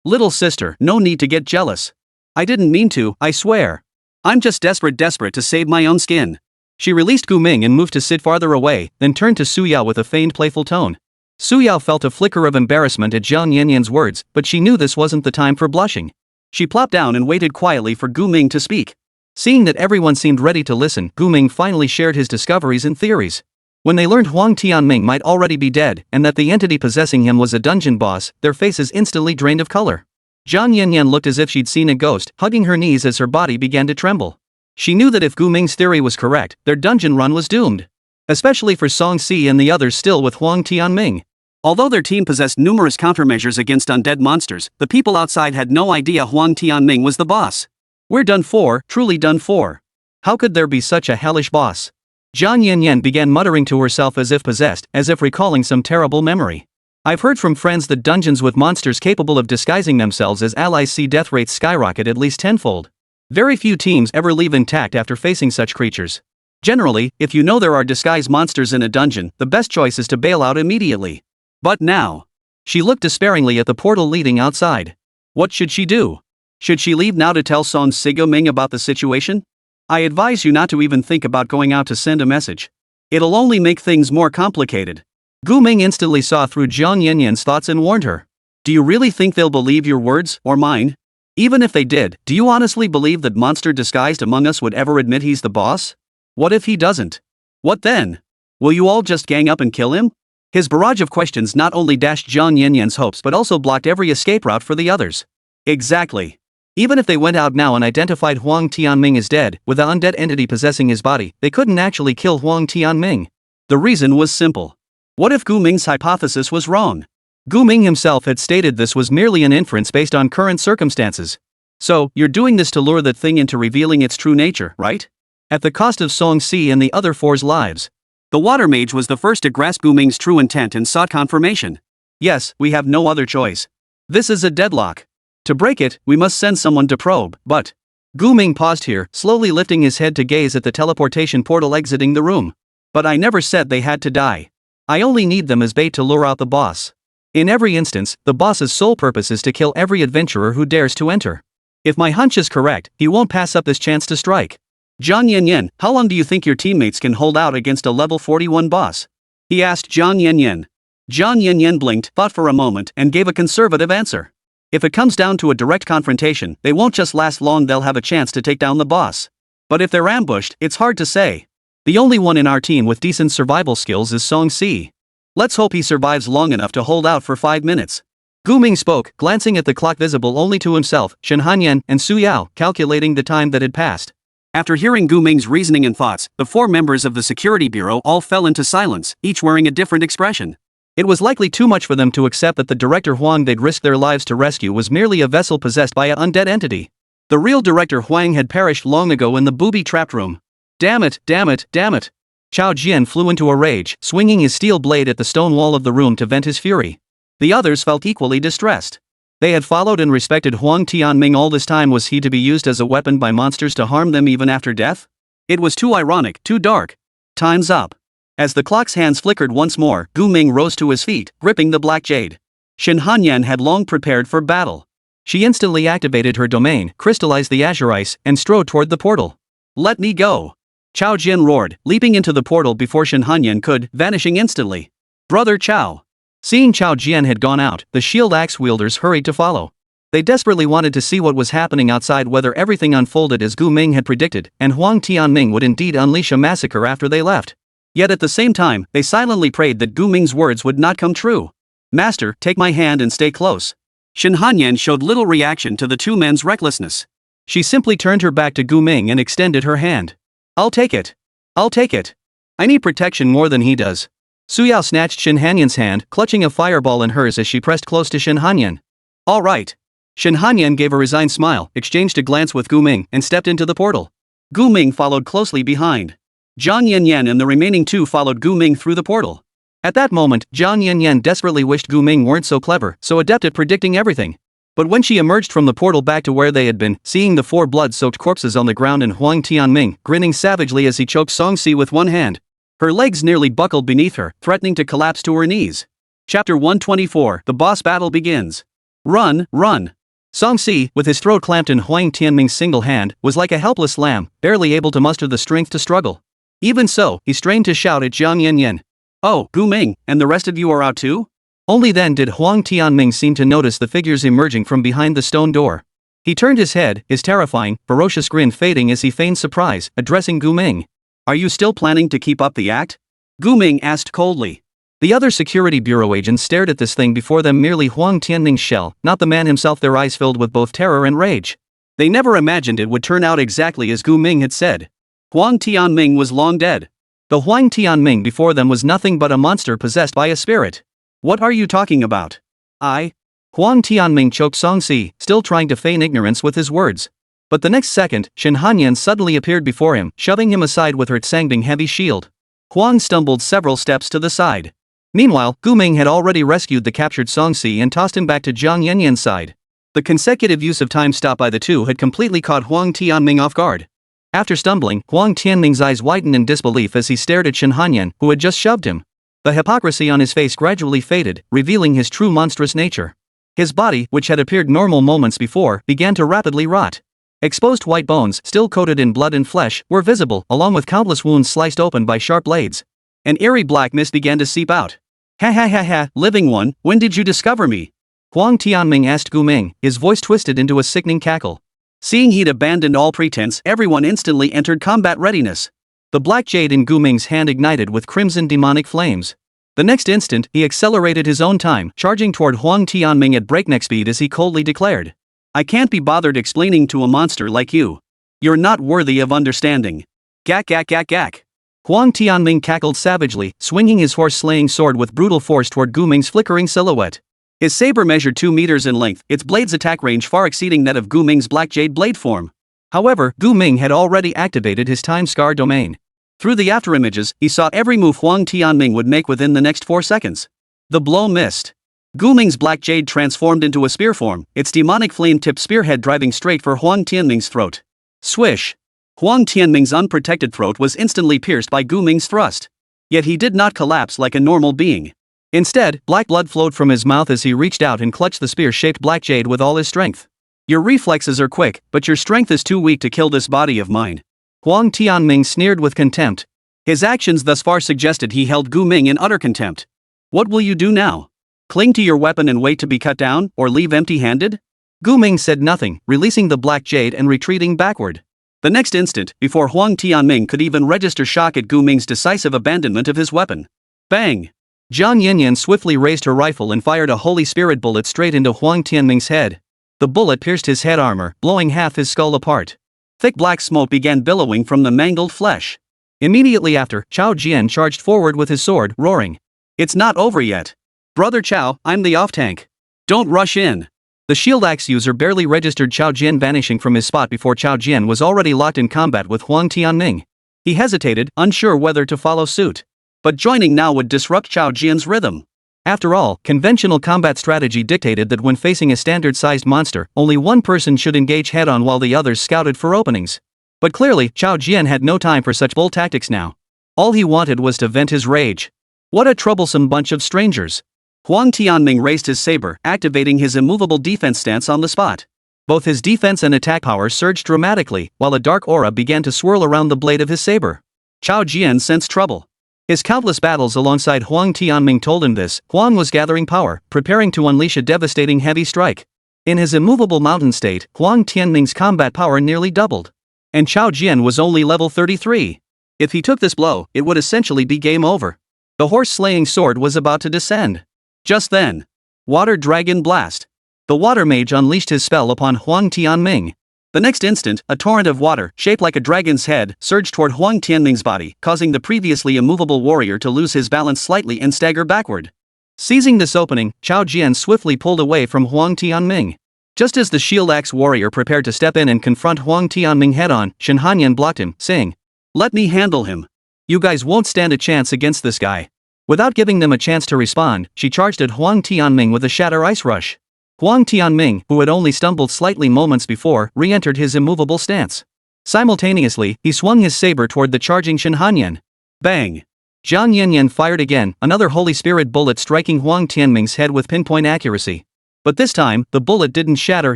Little sister, no need to get jealous. I didn't mean to, I swear. I'm just desperate to save my own skin. She released Gu Ming and moved to sit farther away, then turned to Su Yao with a feigned playful tone. Su Yao felt a flicker of embarrassment at Zhang Yanyan's words, but she knew this wasn't the time for blushing. She plopped down and waited quietly for Gu Ming to speak. Seeing that everyone seemed ready to listen, Gu Ming finally shared his discoveries and theories. When they learned Huang Tianming might already be dead, and that the entity possessing him was a dungeon boss, their faces instantly drained of color. Zhang Yanyan looked as if she'd seen a ghost, hugging her knees as her body began to tremble. She knew that if Gu Ming's theory was correct, their dungeon run was doomed. Especially for Song Si and the others still with Huang Tianming. Although their team possessed numerous countermeasures against undead monsters, the people outside had no idea Huang Tianming was the boss. We're done for, truly done for. How could there be such a hellish boss? Zhang Yanyan began muttering to herself as if possessed, as if recalling some terrible memory. I've heard from friends that dungeons with monsters capable of disguising themselves as allies see death rates skyrocket at least tenfold. Very few teams ever leave intact after facing such creatures. Generally, if you know there are disguised monsters in a dungeon, the best choice is to bail out immediately. But now, she looked despairingly at the portal leading outside. What should she do? Should she leave now to tell Song Sigoming about the situation? I advise you not to even think about going out to send a message. It'll only make things more complicated. Gu Ming instantly saw through Zhang Yanyan's thoughts and warned her. Do you really think they'll believe your words, or mine? Even if they did, do you honestly believe that monster disguised among us would ever admit he's the boss? What if he doesn't? What then? Will you all just gang up and kill him? His barrage of questions not only dashed Zhang Yanyan's hopes but also blocked every escape route for the others. Exactly. Even if they went out now and identified Huang Tianming as dead, with the undead entity possessing his body, they couldn't actually kill Huang Tianming. The reason was simple. What if Gu Ming's hypothesis was wrong? Gu Ming himself had stated this was merely an inference based on current circumstances. So, you're doing this to lure that thing into revealing its true nature, right? At the cost of Song Si and the other four's lives. The water mage was the first to grasp Gu Ming's true intent and sought confirmation. Yes, we have no other choice. This is a deadlock. To break it, we must send someone to probe, but... Gu Ming paused here, slowly lifting his head to gaze at the teleportation portal exiting the room. But I never said they had to die. I only need them as bait to lure out the boss. In every instance, the boss's sole purpose is to kill every adventurer who dares to enter. If my hunch is correct, he won't pass up this chance to strike. Zhang Yanyan, how long do you think your teammates can hold out against a level 41 boss? He asked Zhang Yanyan. Zhang Yanyan blinked, thought for a moment, and gave a conservative answer. If it comes down to a direct confrontation, they won't just last long, they'll have a chance to take down the boss. But if they're ambushed, it's hard to say. The only one in our team with decent survival skills is Song Si. Let's hope he survives long enough to hold out for 5 minutes. Gu Ming spoke, glancing at the clock visible only to himself, Shen Hanyan, and Su Yao, calculating the time that had passed. After hearing Gu Ming's reasoning and thoughts, the 4 members of the security bureau all fell into silence, each wearing a different expression. It was likely too much for them to accept that the director Huang they'd risked their lives to rescue was merely a vessel possessed by an undead entity. The real director Huang had perished long ago in the booby-trapped room. Damn it, damn it, damn it. Chao Jian flew into a rage, swinging his steel blade at the stone wall of the room to vent his fury. The others felt equally distressed. They had followed and respected Huang Tianming all this time. Was he to be used as a weapon by monsters to harm them even after death? It was too ironic, too dark. Time's up. As the clock's hands flickered once more, Gu Ming rose to his feet, gripping the black jade. Shen Hanyan had long prepared for battle. She instantly activated her domain, crystallized the azure ice, and strode toward the portal. Let me go! Chao Jian roared, leaping into the portal before Shen Hanyan could, vanishing instantly. Brother Chao! Seeing Chao Jian had gone out, the shield axe wielders hurried to follow. They desperately wanted to see what was happening outside, whether everything unfolded as Gu Ming had predicted, and Huang Tianming would indeed unleash a massacre after they left. Yet at the same time, they silently prayed that Gu Ming's words would not come true. Master, take my hand and stay close. Shen Hanyan showed little reaction to the 2 men's recklessness. She simply turned her back to Gu Ming and extended her hand. I'll take it. I'll take it. I need protection more than he does. Suyao snatched Shen Hanyan's hand, clutching a fireball in hers as she pressed close to Shen Hanyan. All right. Shen Hanyan gave a resigned smile, exchanged a glance with Gu Ming, and stepped into the portal. Gu Ming followed closely behind. Zhang Yanyan and the remaining 2 followed Gu Ming through the portal. At that moment, Zhang Yanyan desperately wished Gu Ming weren't so clever, so adept at predicting everything. But when she emerged from the portal back to where they had been, seeing the 4 blood-soaked corpses on the ground and Huang Tianming grinning savagely as he choked Song Si with one hand, her legs nearly buckled beneath her, threatening to collapse to her knees. Chapter 124, The Boss Battle Begins. Run, run. Song Si, with his throat clamped in Huang Tianming's single hand, was like a helpless lamb, barely able to muster the strength to struggle. Even so, he strained to shout at Zhang Yanyan. Oh, Gu Ming, and the rest of you are out too? Only then did Huang Tianming seem to notice the figures emerging from behind the stone door. He turned his head, his terrifying, ferocious grin fading as he feigned surprise, addressing Gu Ming. Are you still planning to keep up the act? Gu Ming asked coldly. The other security bureau agents stared at this thing before them, merely Huang Tianming's shell, not the man himself, their eyes filled with both terror and rage. They never imagined it would turn out exactly as Gu Ming had said. Huang Tianming was long dead. The Huang Tianming before them was nothing but a monster possessed by a spirit. What are you talking about? Huang Tianming choked Song Si, still trying to feign ignorance with his words. But the next second, Shen Hanyan suddenly appeared before him, shoving him aside with her Tsangding heavy shield. Huang stumbled several steps to the side. Meanwhile, Gu Ming had already rescued the captured Song Si and tossed him back to Zhang Yanyan's side. The consecutive use of time stop by the 2 had completely caught Huang Tianming off guard. After stumbling, Huang Tianming's eyes widened in disbelief as he stared at Shen Hanyan, who had just shoved him. The hypocrisy on his face gradually faded, revealing his true monstrous nature. His body, which had appeared normal moments before, began to rapidly rot. Exposed white bones, still coated in blood and flesh, were visible, along with countless wounds sliced open by sharp blades. An eerie black mist began to seep out. Ha ha ha ha, living one, when did you discover me? Huang Tianming asked Gu Ming, his voice twisted into a sickening cackle. Seeing he'd abandoned all pretense, everyone instantly entered combat readiness. The black jade in Gu Ming's hand ignited with crimson demonic flames. The next instant, he accelerated his own time, charging toward Huang Tianming at breakneck speed as he coldly declared. I can't be bothered explaining to a monster like you. You're not worthy of understanding. Gak gak gak gak. Huang Tianming cackled savagely, swinging his horse-slaying sword with brutal force toward Gu Ming's flickering silhouette. His saber measured 2 meters in length, its blade's attack range far exceeding that of Gu Ming's black jade blade form. However, Gu Ming had already activated his time scar domain. Through the afterimages, he saw every move Huang Tianming would make within the next 4 seconds. The blow missed. Gu Ming's black jade transformed into a spear form, its demonic flame-tipped spearhead driving straight for Huang Tianming's throat. Swish! Huang Tianming's unprotected throat was instantly pierced by Gu Ming's thrust. Yet he did not collapse like a normal being. Instead, black blood flowed from his mouth as he reached out and clutched the spear-shaped black jade with all his strength. Your reflexes are quick, but your strength is too weak to kill this body of mine. Huang Tianming sneered with contempt. His actions thus far suggested he held Gu Ming in utter contempt. What will you do now? Cling to your weapon and wait to be cut down, or leave empty-handed? Gu Ming said nothing, releasing the black jade and retreating backward. The next instant, before Huang Tianming could even register shock at Gu Ming's decisive abandonment of his weapon. Bang! Zhang Yanyan swiftly raised her rifle and fired a holy spirit bullet straight into Huang Tianming's head. The bullet pierced his head armor, blowing half his skull apart. Thick black smoke began billowing from the mangled flesh. Immediately after, Chao Jian charged forward with his sword, roaring. It's not over yet. Brother Chao, I'm the off-tank. Don't rush in. The shield axe user barely registered Chao Jian vanishing from his spot before Chao Jian was already locked in combat with Huang Tianming. He hesitated, unsure whether to follow suit. But joining now would disrupt Chao Jian's rhythm. After all, conventional combat strategy dictated that when facing a standard-sized monster, only one person should engage head-on while the others scouted for openings. But clearly, Chao Jian had no time for such bold tactics now. All he wanted was to vent his rage. What a troublesome bunch of strangers. Huang Tianming raised his saber, activating his immovable defense stance on the spot. Both his defense and attack power surged dramatically, while a dark aura began to swirl around the blade of his saber. Chao Jian sensed trouble. His countless battles alongside Huang Tianming told him this. Huang was gathering power, preparing to unleash a devastating heavy strike. In his immovable mountain state, Huang Tianming's combat power nearly doubled. And Chao Jian was only level 33. If he took this blow, it would essentially be game over. The horse-slaying sword was about to descend. Just then. Water Dragon Blast. The water mage unleashed his spell upon Huang Tianming. The next instant, a torrent of water, shaped like a dragon's head, surged toward Huang Tianming's body, causing the previously immovable warrior to lose his balance slightly and stagger backward. Seizing this opening, Chao Jian swiftly pulled away from Huang Tianming. Just as the shield axe warrior prepared to step in and confront Huang Tianming head-on, Shen Hanyan blocked him, saying, "Let me handle him. You guys won't stand a chance against this guy." Without giving them a chance to respond, she charged at Huang Tianming with a Shatter Ice Rush. Huang Tianming, who had only stumbled slightly moments before, re-entered his immovable stance. Simultaneously, he swung his saber toward the charging Shen Hanyan. Bang! Zhang Yanyan fired again, another Holy Spirit bullet striking Huang Tianming's head with pinpoint accuracy. But this time, the bullet didn't shatter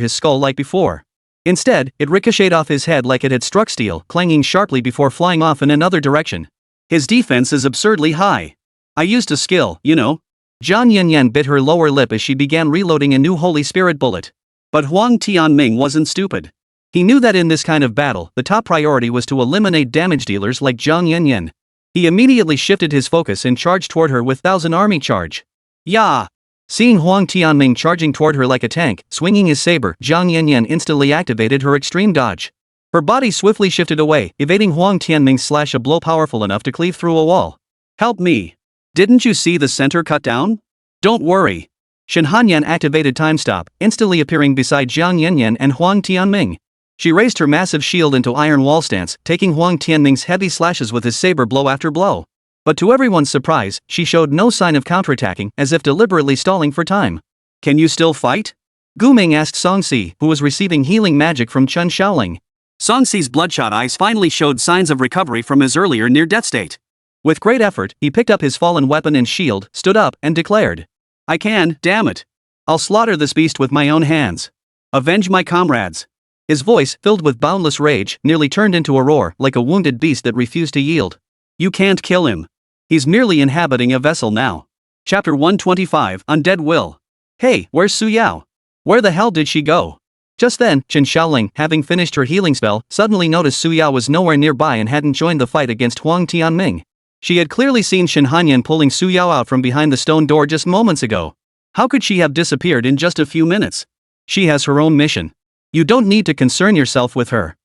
his skull like before. Instead, it ricocheted off his head like it had struck steel, clanging sharply before flying off in another direction. His defense is absurdly high. I used a skill, you know. Zhang Yanyan bit her lower lip as she began reloading a new Holy Spirit bullet. But Huang Tianming wasn't stupid. He knew that in this kind of battle, the top priority was to eliminate damage dealers like Zhang Yanyan. He immediately shifted his focus and charged toward her with Thousand Army Charge. Yeah! Seeing Huang Tianming charging toward her like a tank, swinging his saber, Zhang Yanyan instantly activated her extreme dodge. Her body swiftly shifted away, evading Huang Tianming's slash, a blow powerful enough to cleave through a wall. Help me! Didn't you see the center cut down? Don't worry. Shen Hanyan activated Time Stop, instantly appearing beside Zhang Yanyan and Huang Tianming. She raised her massive shield into iron wall stance, taking Huang Tianming's heavy slashes with his saber blow after blow. But to everyone's surprise, she showed no sign of counterattacking, as if deliberately stalling for time. Can you still fight? Guming asked Songxi, who was receiving healing magic from Chen Shaoling. Songxi's bloodshot eyes finally showed signs of recovery from his earlier near-death state. With great effort, he picked up his fallen weapon and shield, stood up, and declared, I can, damn it. I'll slaughter this beast with my own hands. Avenge my comrades. His voice, filled with boundless rage, nearly turned into a roar, like a wounded beast that refused to yield. You can't kill him. He's merely inhabiting a vessel now. Chapter 125, Undead Will. Hey, where's Su Yao? Where the hell did she go? Just then, Chen Shaoling, having finished her healing spell, suddenly noticed Su Yao was nowhere nearby and hadn't joined the fight against Huang Tianming. She had clearly seen Shen Hanyan pulling Su Yao out from behind the stone door just moments ago. How could she have disappeared in just a few minutes? She has her own mission. You don't need to concern yourself with her.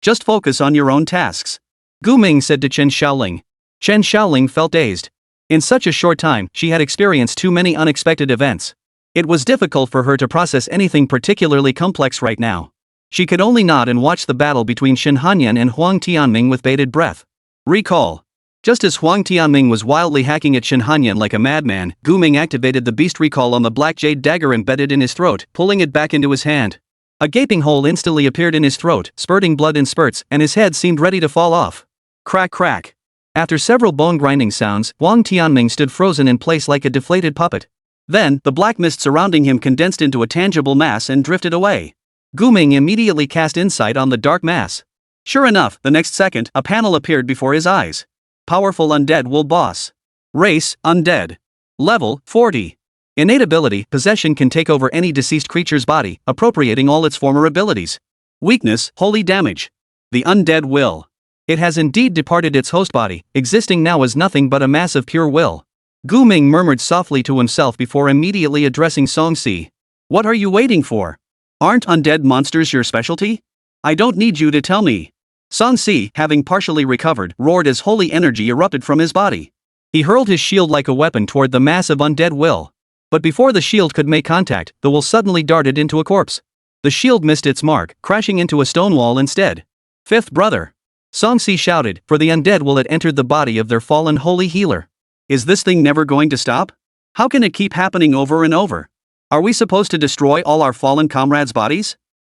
Just focus on your own tasks. Guming said to Chen Shaoling. Chen Shaoling felt dazed. In such a short time, she had experienced too many unexpected events. It was difficult for her to process anything particularly complex right now. She could only nod and watch the battle between Shen Hanyan and Huang Tianming with bated breath. Recall. Just as Huang Tianming was wildly hacking at Shen Hanyan like a madman, Guming activated the beast recall on the black jade dagger embedded in his throat, pulling it back into his hand. A gaping hole instantly appeared in his throat, spurting blood in spurts, and his head seemed ready to fall off. Crack crack. After several bone-grinding sounds, Huang Tianming stood frozen in place like a deflated puppet. Then, the black mist surrounding him condensed into a tangible mass and drifted away. Guming immediately cast insight on the dark mass. Sure enough, the next second, a panel appeared before his eyes. Powerful Undead Will Boss. Race, Undead. Level, 40. Innate ability, Possession can take over any deceased creature's body, appropriating all its former abilities. Weakness, Holy Damage. The Undead Will. It has indeed departed its host body, existing now as nothing but a mass of pure will. Guming murmured softly to himself before immediately addressing Songxi. What are you waiting for? Aren't undead monsters your specialty? I don't need you to tell me. Song Si, having partially recovered, roared as holy energy erupted from his body. He hurled his shield like a weapon toward the massive undead will. But before the shield could make contact, the will suddenly darted into a corpse. The shield missed its mark, crashing into a stone wall instead. Fifth brother. Song Si shouted, for the undead will had entered the body of their fallen holy healer. Is this thing never going to stop? How can it keep happening over and over? Are we supposed to destroy all our fallen comrades' bodies?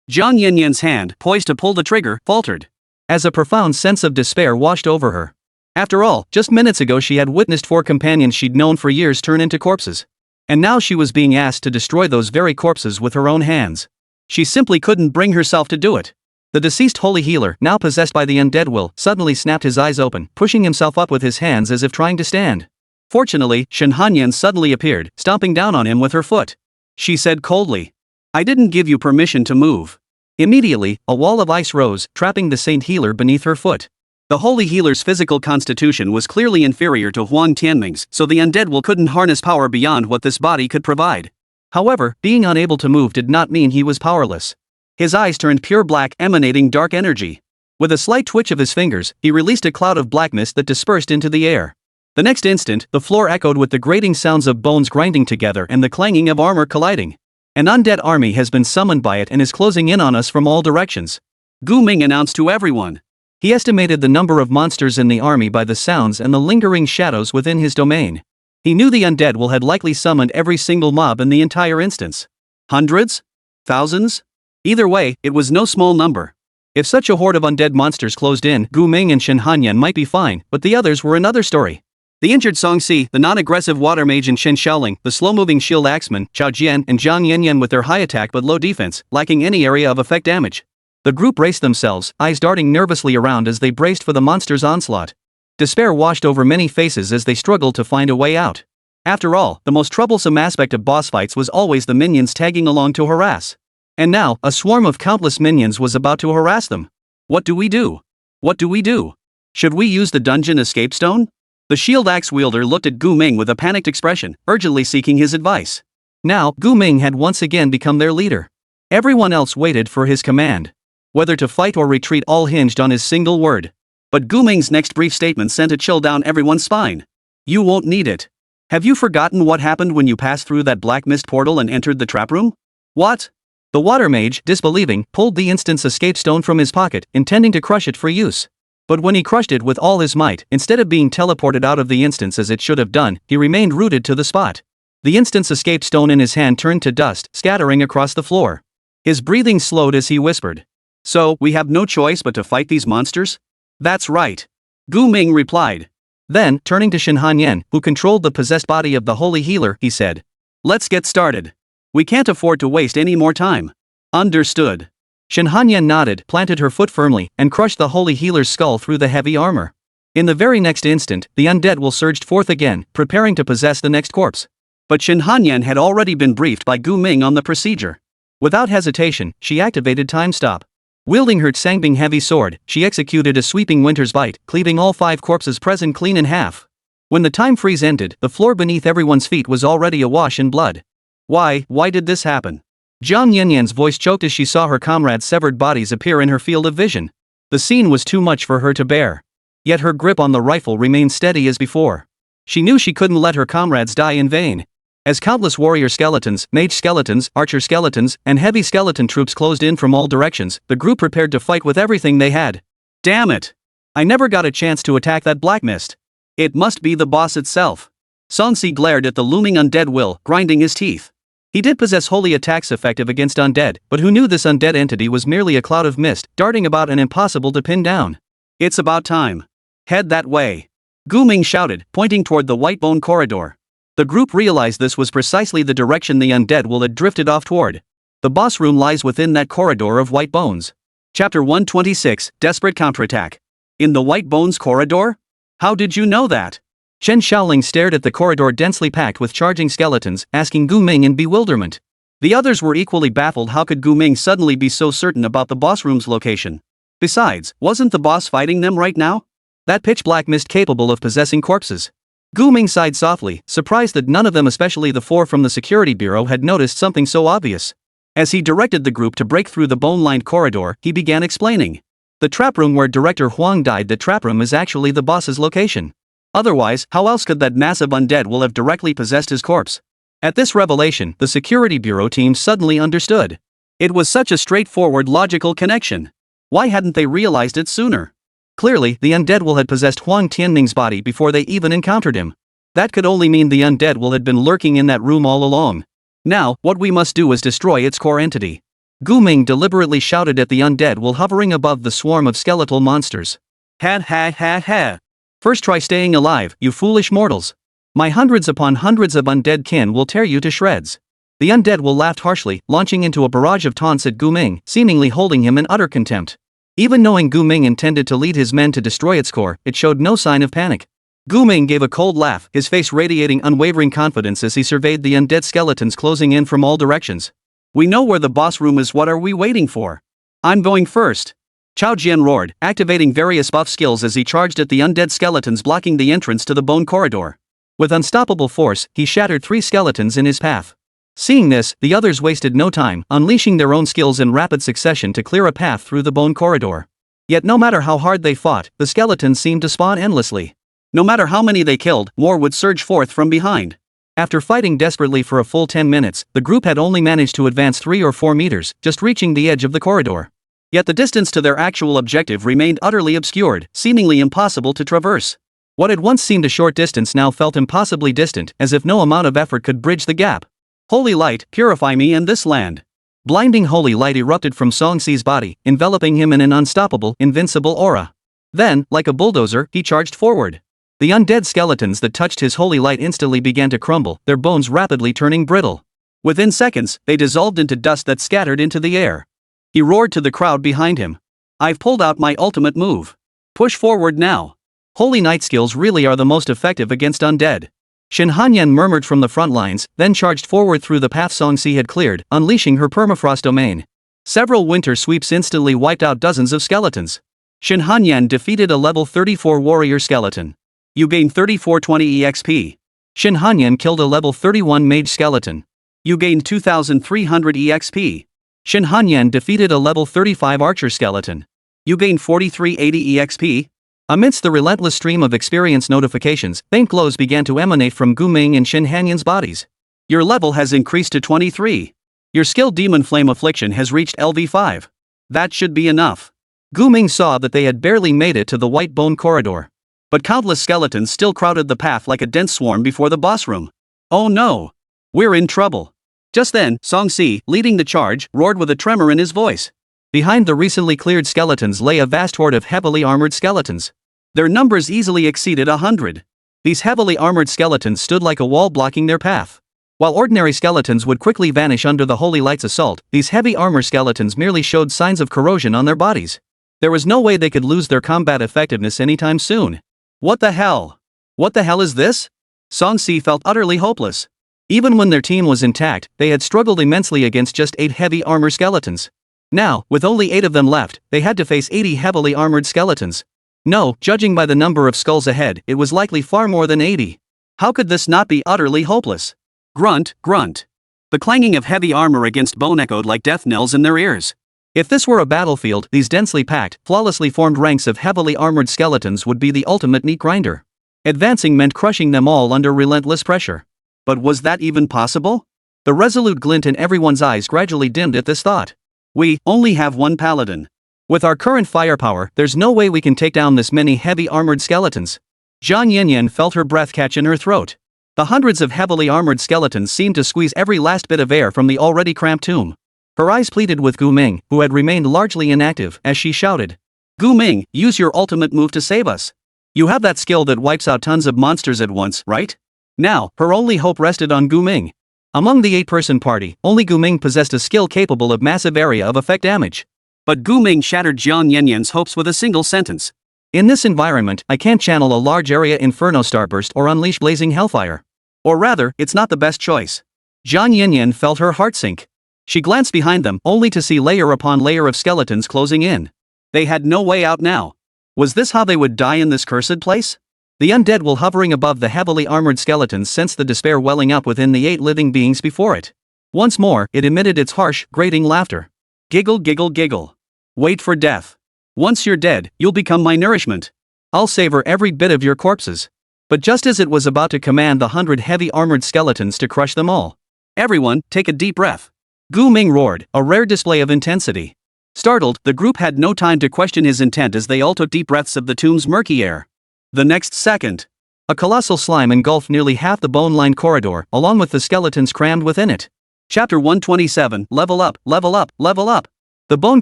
Jiang Yanyan's hand, poised to pull the trigger, faltered. As a profound sense of despair washed over her. After all, just minutes ago she had witnessed 4 companions she'd known for years turn into corpses. And now she was being asked to destroy those very corpses with her own hands. She simply couldn't bring herself to do it. The deceased holy healer, now possessed by the undead will, suddenly snapped his eyes open, pushing himself up with his hands as if trying to stand. Fortunately, Shen Hanyan suddenly appeared, stomping down on him with her foot. She said coldly, I didn't give you permission to move. Immediately, a wall of ice rose, trapping the saint healer beneath her foot. The holy healer's physical constitution was clearly inferior to Huang Tianming's, so the undead will couldn't harness power beyond what this body could provide. However, being unable to move did not mean he was powerless. His eyes turned pure black, emanating dark energy. With a slight twitch of his fingers, he released a cloud of black mist that dispersed into the air. The next instant, the floor echoed with the grating sounds of bones grinding together and the clanging of armor colliding. An undead army has been summoned by it and is closing in on us from all directions. Gu Ming announced to everyone. He estimated the number of monsters in the army by the sounds and the lingering shadows within his domain. He knew the undead will had likely summoned every single mob in the entire instance. Hundreds? Thousands? Either way, it was no small number. If such a horde of undead monsters closed in, Gu Ming and Shen Hanyan might be fine, but the others were another story. The injured Song Si, the non-aggressive water mage and Shen Xiaoling, the slow-moving shield axeman, Chao Jian and Jiang Yanyan with their high attack but low defense, lacking any area of effect damage. The group braced themselves, eyes darting nervously around as they braced for the monster's onslaught. Despair washed over many faces as they struggled to find a way out. After all, the most troublesome aspect of boss fights was always the minions tagging along to harass. And now, a swarm of countless minions was about to harass them. What do we do? What do we do? Should we use the dungeon escape stone? The shield axe wielder looked at Gu Ming with a panicked expression, urgently seeking his advice. Now, Gu Ming had once again become their leader. Everyone else waited for his command. Whether to fight or retreat all hinged on his single word. But Gu Ming's next brief statement sent a chill down everyone's spine. You won't need it. Have you forgotten what happened when you passed through that black mist portal and entered the trap room? What? The water mage, disbelieving, pulled the instance escape stone from his pocket, intending to crush it for use. But when he crushed it with all his might, instead of being teleported out of the instance as it should have done, he remained rooted to the spot. The instance escape stone in his hand turned to dust, scattering across the floor. His breathing slowed as he whispered. So, we have no choice but to fight these monsters? That's right. Gu Ming replied. Then, turning to Shen Hanyan, who controlled the possessed body of the holy healer, he said. Let's get started. We can't afford to waste any more time. Understood. Shen Hanyan nodded, planted her foot firmly, and crushed the holy healer's skull through the heavy armor. In the very next instant, the undead will surged forth again, preparing to possess the next corpse. But Shen Hanyan had already been briefed by Gu Ming on the procedure. Without hesitation, she activated Time Stop. Wielding her Tsangbing heavy sword, she executed a sweeping winter's bite, cleaving all 5 corpses present clean in half. When the time freeze ended, the floor beneath everyone's feet was already awash in blood. Why did this happen? Jiang Yanyan's voice choked as she saw her comrades' severed bodies appear in her field of vision. The scene was too much for her to bear. Yet her grip on the rifle remained steady as before. She knew she couldn't let her comrades die in vain. As countless warrior skeletons, mage skeletons, archer skeletons, and heavy skeleton troops closed in from all directions, the group prepared to fight with everything they had. Damn it! I never got a chance to attack that black mist. It must be the boss itself. Song Si glared at the looming undead will, grinding his teeth. He did possess holy attacks effective against undead, but who knew this undead entity was merely a cloud of mist, darting about and impossible to pin down. It's about time. Head that way. Gu Ming shouted, pointing toward the white bone corridor. The group realized this was precisely the direction the undead will had drifted off toward. The boss room lies within that corridor of white bones. Chapter 126, Desperate Counterattack. In the white bones corridor? How did you know that? Shen Xiaoling stared at the corridor densely packed with charging skeletons, asking Gu Ming in bewilderment. The others were equally baffled. How could Gu Ming suddenly be so certain about the boss room's location? Besides, wasn't the boss fighting them right now? That pitch-black mist capable of possessing corpses. Gu Ming sighed softly, surprised that none of them, especially the 4 from the security bureau, had noticed something so obvious. As he directed the group to break through the bone-lined corridor, he began explaining. The trap room where Director Huang died, the trap room is actually the boss's location. Otherwise, how else could that massive undead will have directly possessed his corpse? At this revelation, the security bureau team suddenly understood. It was such a straightforward logical connection. Why hadn't they realized it sooner? Clearly, the undead will had possessed Huang Tianning's body before they even encountered him. That could only mean the undead will had been lurking in that room all along. Now, what we must do is destroy its core entity. Gu Ming deliberately shouted at the undead while hovering above the swarm of skeletal monsters. Ha ha ha ha. First try staying alive, you foolish mortals. My hundreds upon hundreds of undead kin will tear you to shreds. The undead will laughed harshly, launching into a barrage of taunts at Gu Ming, seemingly holding him in utter contempt. Even knowing Gu Ming intended to lead his men to destroy its core, it showed no sign of panic. Gu Ming gave a cold laugh, his face radiating unwavering confidence as he surveyed the undead skeletons closing in from all directions. We know where the boss room is, what are we waiting for? I'm going first. Chao Jian roared, activating various buff skills as he charged at the undead skeletons blocking the entrance to the bone corridor. With unstoppable force, he shattered 3 skeletons in his path. Seeing this, the others wasted no time, unleashing their own skills in rapid succession to clear a path through the bone corridor. Yet no matter how hard they fought, the skeletons seemed to spawn endlessly. No matter how many they killed, more would surge forth from behind. After fighting desperately for a full 10 minutes, the group had only managed to advance 3 or 4 meters, just reaching the edge of the corridor. Yet the distance to their actual objective remained utterly obscured, seemingly impossible to traverse. What had once seemed a short distance now felt impossibly distant, as if no amount of effort could bridge the gap. Holy light, purify me and this land. Blinding holy light erupted from Song Si's body, enveloping him in an unstoppable, invincible aura. Then, like a bulldozer, he charged forward. The undead skeletons that touched his holy light instantly began to crumble, their bones rapidly turning brittle. Within seconds, they dissolved into dust that scattered into the air. He roared to the crowd behind him. I've pulled out my ultimate move. Push forward now. Holy Knight skills really are the most effective against undead. Shin Hanyan murmured from the front lines, then charged forward through the path Song Si had cleared, unleashing her permafrost domain. Several winter sweeps instantly wiped out dozens of skeletons. Shin Hanyan defeated a level 34 warrior skeleton. You gain 3420 EXP. Shin Hanyan killed a level 31 mage skeleton. You gain 2300 EXP. Shin Hanyan defeated a level 35 archer skeleton. You gain 4380 EXP. Amidst the relentless stream of experience notifications, faint glows began to emanate from Gu Ming and Shin Hanyan's bodies. Your level has increased to 23. Your skill Demon Flame Affliction has reached LV5. That should be enough. Gu Ming saw that they had barely made it to the white bone corridor. But countless skeletons still crowded the path like a dense swarm before the boss room. Oh no! We're in trouble. Just then, Song Si, leading the charge, roared with a tremor in his voice. Behind the recently cleared skeletons lay a vast horde of heavily armored skeletons. Their numbers easily exceeded 100. These heavily armored skeletons stood like a wall blocking their path. While ordinary skeletons would quickly vanish under the Holy Light's assault, these heavy armor skeletons merely showed signs of corrosion on their bodies. There was no way they could lose their combat effectiveness anytime soon. What the hell? What the hell is this? Song Si felt utterly hopeless. Even when their team was intact, they had struggled immensely against just 8 heavy armor skeletons. Now, with only 8 of them left, they had to face 80 heavily armored skeletons. No, judging by the number of skulls ahead, it was likely far more than 80. How could this not be utterly hopeless? Grunt, grunt. The clanging of heavy armor against bone echoed like death knells in their ears. If this were a battlefield, these densely packed, flawlessly formed ranks of heavily armored skeletons would be the ultimate meat grinder. Advancing meant crushing them all under relentless pressure. But was that even possible? The resolute glint in everyone's eyes gradually dimmed at this thought. We only have one paladin. With our current firepower, there's no way we can take down this many heavy armored skeletons. Zhang Yanyan felt her breath catch in her throat. The hundreds of heavily armored skeletons seemed to squeeze every last bit of air from the already cramped tomb. Her eyes pleaded with Gu Ming, who had remained largely inactive, as she shouted. Gu Ming, use your ultimate move to save us. You have that skill that wipes out tons of monsters at once, right? Now, her only hope rested on Gu Ming. Among the 8-person party, only Gu Ming possessed a skill capable of massive area of effect damage. But Gu Ming shattered Jiang Yanyan's hopes with a single sentence. In this environment, I can't channel a large area inferno starburst or unleash blazing hellfire. Or rather, it's not the best choice. Jiang Yanyan felt her heart sink. She glanced behind them, only to see layer upon layer of skeletons closing in. They had no way out now. Was this how they would die in this cursed place? The undead while hovering above the heavily armored skeletons sensed the despair welling up within the 8 living beings before it. Once more, it emitted its harsh, grating laughter. Giggle giggle giggle. Wait for death. Once you're dead, you'll become my nourishment. I'll savor every bit of your corpses. But just as it was about to command the 100 heavy armored skeletons to crush them all. Everyone, take a deep breath. Gu Ming roared, a rare display of intensity. Startled, the group had no time to question his intent as they all took deep breaths of the tomb's murky air. The next second, a colossal slime engulfed nearly half the bone-lined corridor, along with the skeletons crammed within it. Chapter 127, Level Up, Level Up, Level Up. The bone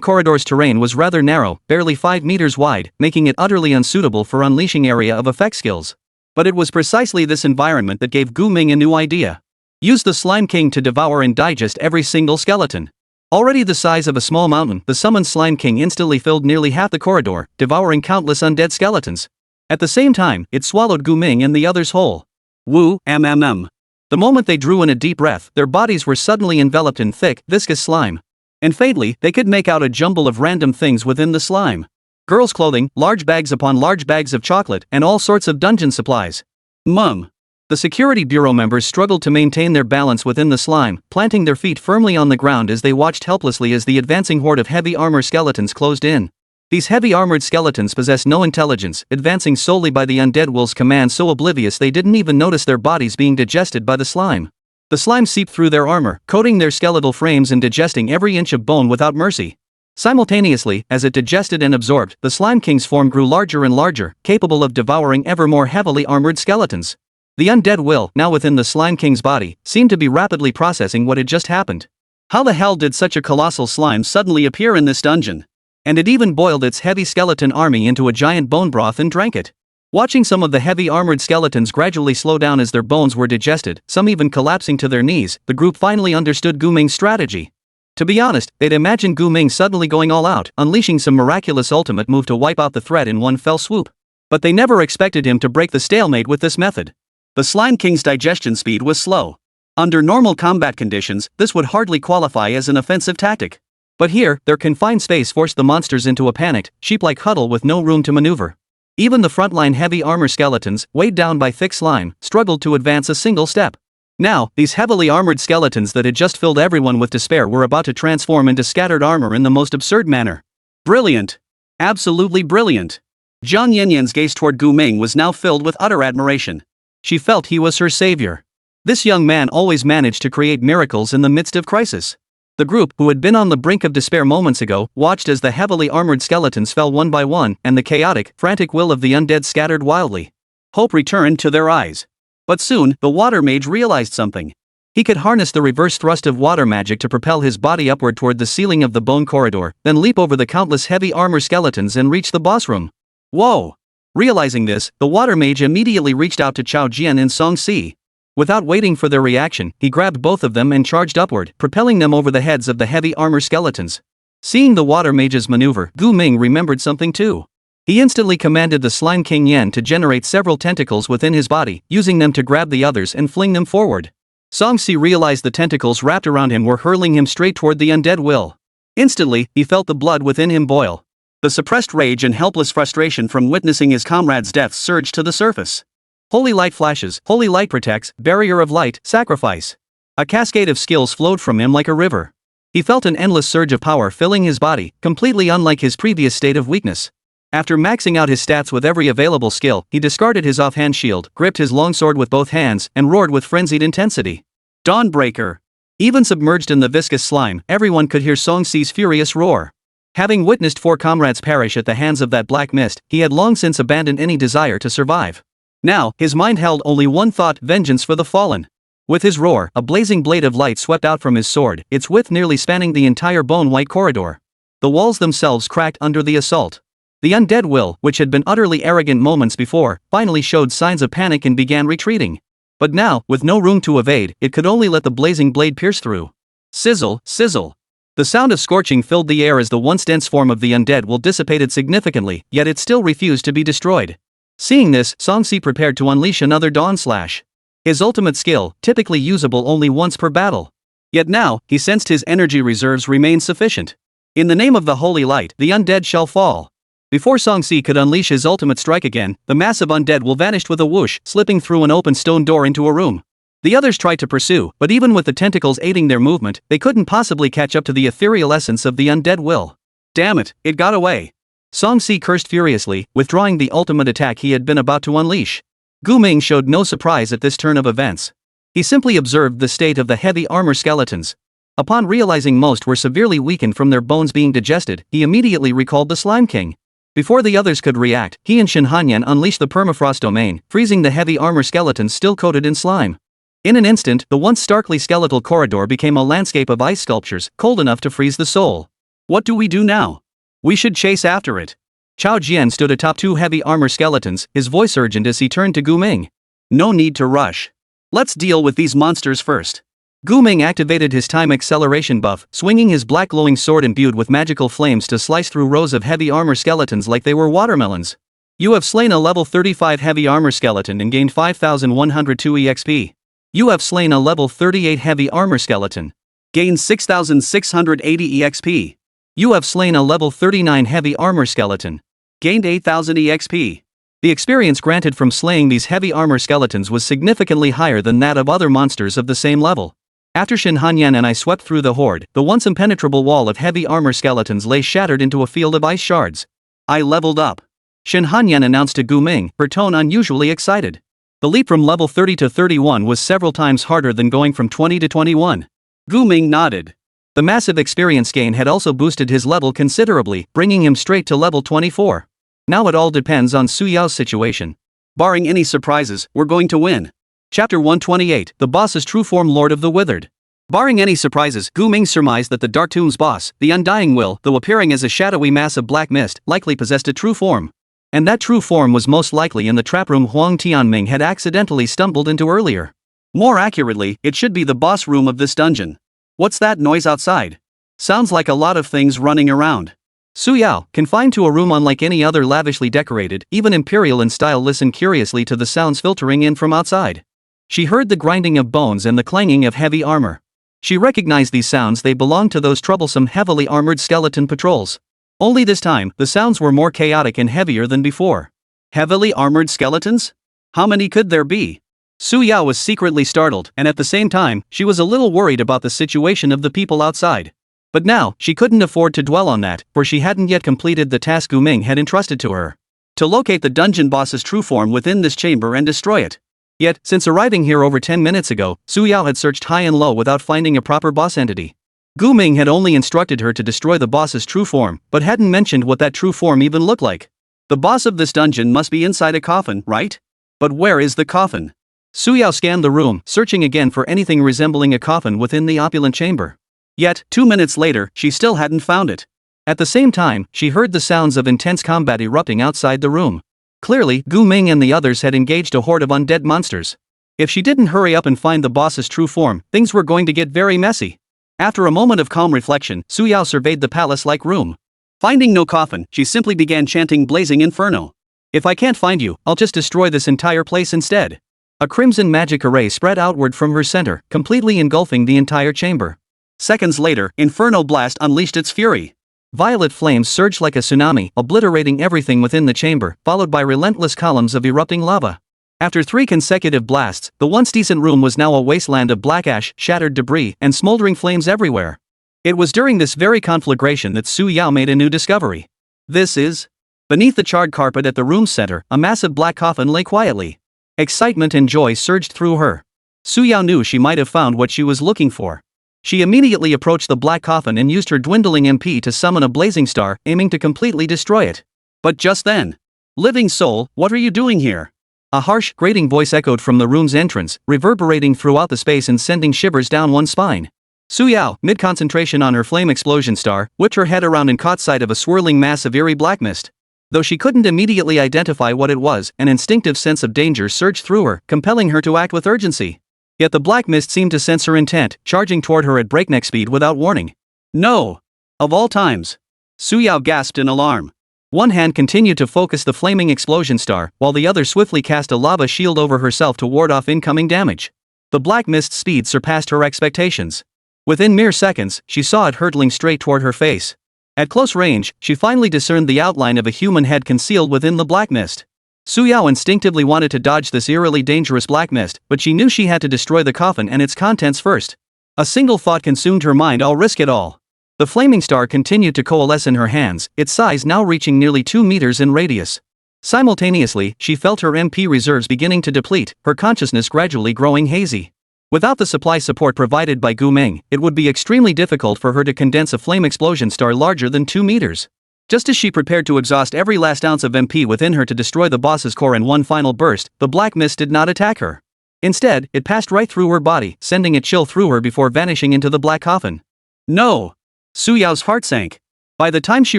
corridor's terrain was rather narrow, barely 5 meters wide, making it utterly unsuitable for unleashing area of effect skills. But it was precisely this environment that gave Gu Ming a new idea. Use the Slime King to devour and digest every single skeleton. Already the size of a small mountain, the summoned Slime King instantly filled nearly half the corridor, devouring countless undead skeletons. At the same time, it swallowed Gu Ming and the others whole. Woo, mmm. The moment they drew in a deep breath, their bodies were suddenly enveloped in thick, viscous slime. And faintly, they could make out a jumble of random things within the slime. Girls' clothing, large bags upon large bags of chocolate, and all sorts of dungeon supplies. Mum. The security bureau members struggled to maintain their balance within the slime, planting their feet firmly on the ground as they watched helplessly as the advancing horde of heavy armor skeletons closed in. These heavy armored skeletons possessed no intelligence, advancing solely by the undead will's command, so oblivious they didn't even notice their bodies being digested by the slime. The slime seeped through their armor, coating their skeletal frames and digesting every inch of bone without mercy. Simultaneously, as it digested and absorbed, the Slime King's form grew larger and larger, capable of devouring ever more heavily armored skeletons. The undead will, now within the Slime King's body, seemed to be rapidly processing what had just happened. How the hell did such a colossal slime suddenly appear in this dungeon? And it even boiled its heavy skeleton army into a giant bone broth and drank it. Watching some of the heavy armored skeletons gradually slow down as their bones were digested, some even collapsing to their knees, the group finally understood Gu Ming's strategy. To be honest, they'd imagined Gu Ming suddenly going all out, unleashing some miraculous ultimate move to wipe out the threat in one fell swoop. But they never expected him to break the stalemate with this method. The Slime King's digestion speed was slow. Under normal combat conditions, this would hardly qualify as an offensive tactic. But here, their confined space forced the monsters into a panicked, sheep-like huddle with no room to maneuver. Even the frontline heavy armor skeletons, weighed down by thick slime, struggled to advance a single step. Now, these heavily armored skeletons that had just filled everyone with despair were about to transform into scattered armor in the most absurd manner. Brilliant! Absolutely brilliant! Zhang Yanyan's gaze toward Gu Ming was now filled with utter admiration. She felt he was her savior. This young man always managed to create miracles in the midst of crisis. The group, who had been on the brink of despair moments ago, watched as the heavily armored skeletons fell one by one, and the chaotic, frantic will of the undead scattered wildly. Hope returned to their eyes. But soon, the water mage realized something. He could harness the reverse thrust of water magic to propel his body upward toward the ceiling of the bone corridor, then leap over the countless heavy armor skeletons and reach the boss room. Whoa! Realizing this, the water mage immediately reached out to Chao Jian and Song Si. Without waiting for their reaction, he grabbed both of them and charged upward, propelling them over the heads of the heavy armor skeletons. Seeing the water mage's maneuver, Gu Ming remembered something too. He instantly commanded the Slime King Yan to generate several tentacles within his body, using them to grab the others and fling them forward. Song Si realized the tentacles wrapped around him were hurling him straight toward the undead will. Instantly, he felt the blood within him boil. The suppressed rage and helpless frustration from witnessing his comrade's death surged to the surface. Holy light flashes, holy light protects, barrier of light, sacrifice. A cascade of skills flowed from him like a river. He felt an endless surge of power filling his body, completely unlike his previous state of weakness. After maxing out his stats with every available skill, he discarded his offhand shield, gripped his longsword with both hands, and roared with frenzied intensity. Dawnbreaker! Even submerged in the viscous slime, everyone could hear Song Si's furious roar. Having witnessed 4 comrades perish at the hands of that black mist, he had long since abandoned any desire to survive. Now, his mind held only one thought: vengeance for the fallen. With his roar, a blazing blade of light swept out from his sword, its width nearly spanning the entire bone-white corridor. The walls themselves cracked under the assault. The undead will, which had been utterly arrogant moments before, finally showed signs of panic and began retreating. But now, with no room to evade, it could only let the blazing blade pierce through. Sizzle, sizzle. The sound of scorching filled the air as the once dense form of the undead will dissipated significantly, yet it still refused to be destroyed. Seeing this, Song Si prepared to unleash another dawn slash. His ultimate skill, typically usable only once per battle. Yet now, he sensed his energy reserves remained sufficient. In the name of the holy light, the undead shall fall. Before Song Si could unleash his ultimate strike again, the massive undead will vanished with a whoosh, slipping through an open stone door into a room. The others tried to pursue, but even with the tentacles aiding their movement, they couldn't possibly catch up to the ethereal essence of the undead will. Damn it, it got away. Song Si cursed furiously, withdrawing the ultimate attack he had been about to unleash. Gu Ming showed no surprise at this turn of events. He simply observed the state of the heavy armor skeletons. Upon realizing most were severely weakened from their bones being digested, he immediately recalled the Slime King. Before the others could react, he and Shin Hanyan unleashed the permafrost domain, freezing the heavy armor skeletons still coated in slime. In an instant, the once starkly skeletal corridor became a landscape of ice sculptures, cold enough to freeze the soul. What do we do now? We should chase after it. Chao Jian stood atop two heavy armor skeletons, his voice urgent as he turned to Gu Ming. No need to rush. Let's deal with these monsters first. Gu Ming activated his time acceleration buff, swinging his black glowing sword imbued with magical flames to slice through rows of heavy armor skeletons like they were watermelons. You have slain a level 35 heavy armor skeleton and gained 5102 EXP. You have slain a level 38 heavy armor skeleton. Gained 6680 EXP. You have slain a level 39 heavy armor skeleton. Gained 8000 EXP. The experience granted from slaying these heavy armor skeletons was significantly higher than that of other monsters of the same level. After Shin Hanyan and I swept through the horde, the once impenetrable wall of heavy armor skeletons lay shattered into a field of ice shards. I leveled up. Shin Hanyan announced to Gu Ming, her tone unusually excited. The leap from level 30 to 31 was several times harder than going from 20 to 21. Gu Ming nodded. The massive experience gain had also boosted his level considerably, bringing him straight to level 24. Now it all depends on Su Yao's situation. Barring any surprises, we're going to win. Chapter 128, The Boss's True Form, Lord of the Withered. Barring any surprises, Gu Ming surmised that the Dark Tomb's boss, the Undying Will, though appearing as a shadowy mass of black mist, likely possessed a true form. And that true form was most likely in the trap room Huang Tianming had accidentally stumbled into earlier. More accurately, it should be the boss room of this dungeon. What's that noise outside? Sounds like a lot of things running around. Su Yao, confined to a room unlike any other lavishly decorated, even imperial in style, listened curiously to the sounds filtering in from outside. She heard the grinding of bones and the clanging of heavy armor. She recognized these sounds, they belonged to those troublesome heavily armored skeleton patrols. Only this time, the sounds were more chaotic and heavier than before. Heavily armored skeletons? How many could there be? Su Yao was secretly startled, and at the same time, she was a little worried about the situation of the people outside. But now, she couldn't afford to dwell on that, for she hadn't yet completed the task Gu Ming had entrusted to her. To locate the dungeon boss's true form within this chamber and destroy it. Yet, since arriving here over 10 minutes ago, Su Yao had searched high and low without finding a proper boss entity. Gu Ming had only instructed her to destroy the boss's true form, but hadn't mentioned what that true form even looked like. The boss of this dungeon must be inside a coffin, right? But where is the coffin? Su Yao scanned the room, searching again for anything resembling a coffin within the opulent chamber. Yet, 2 minutes later, she still hadn't found it. At the same time, she heard the sounds of intense combat erupting outside the room. Clearly, Gu Ming and the others had engaged a horde of undead monsters. If she didn't hurry up and find the boss's true form, things were going to get very messy. After a moment of calm reflection, Su Yao surveyed the palace-like room. Finding no coffin, she simply began chanting Blazing Inferno. If I can't find you, I'll just destroy this entire place instead. A crimson magic array spread outward from her center, completely engulfing the entire chamber. Seconds later, Inferno Blast unleashed its fury. Violet flames surged like a tsunami, obliterating everything within the chamber, followed by relentless columns of erupting lava. After 3 consecutive blasts, the once decent room was now a wasteland of black ash, shattered debris, and smoldering flames everywhere. It was during this very conflagration that Su Yao made a new discovery. This is... Beneath the charred carpet at the room's center, a massive black coffin lay quietly. Excitement and joy surged through her. Su Yao knew she might have found what she was looking for. She immediately approached the black coffin and used her dwindling MP to summon a blazing star, aiming to completely destroy it. But just then... Living soul, what are you doing here? A harsh, grating voice echoed from the room's entrance, reverberating throughout the space and sending shivers down one's spine. Su Yao, mid-concentration on her flame explosion star, whipped her head around and caught sight of a swirling mass of eerie black mist. Though she couldn't immediately identify what it was, an instinctive sense of danger surged through her, compelling her to act with urgency. Yet the black mist seemed to sense her intent, charging toward her at breakneck speed without warning. No! Of all times! Su Yao gasped in alarm. One hand continued to focus the flaming explosion star, while the other swiftly cast a lava shield over herself to ward off incoming damage. The black mist's speed surpassed her expectations. Within mere seconds, she saw it hurtling straight toward her face. At close range, she finally discerned the outline of a human head concealed within the black mist. Su Yao instinctively wanted to dodge this eerily dangerous black mist, but she knew she had to destroy the coffin and its contents first. A single thought consumed her mind: I'll risk it all. The flaming star continued to coalesce in her hands, its size now reaching nearly 2 meters in radius. Simultaneously, she felt her MP reserves beginning to deplete, her consciousness gradually growing hazy. Without the supply support provided by Gu Ming, it would be extremely difficult for her to condense a flame explosion star larger than 2 meters. Just as she prepared to exhaust every last ounce of MP within her to destroy the boss's core in one final burst, the black mist did not attack her. Instead, it passed right through her body, sending a chill through her before vanishing into the black coffin. No! Su Yao's heart sank. By the time she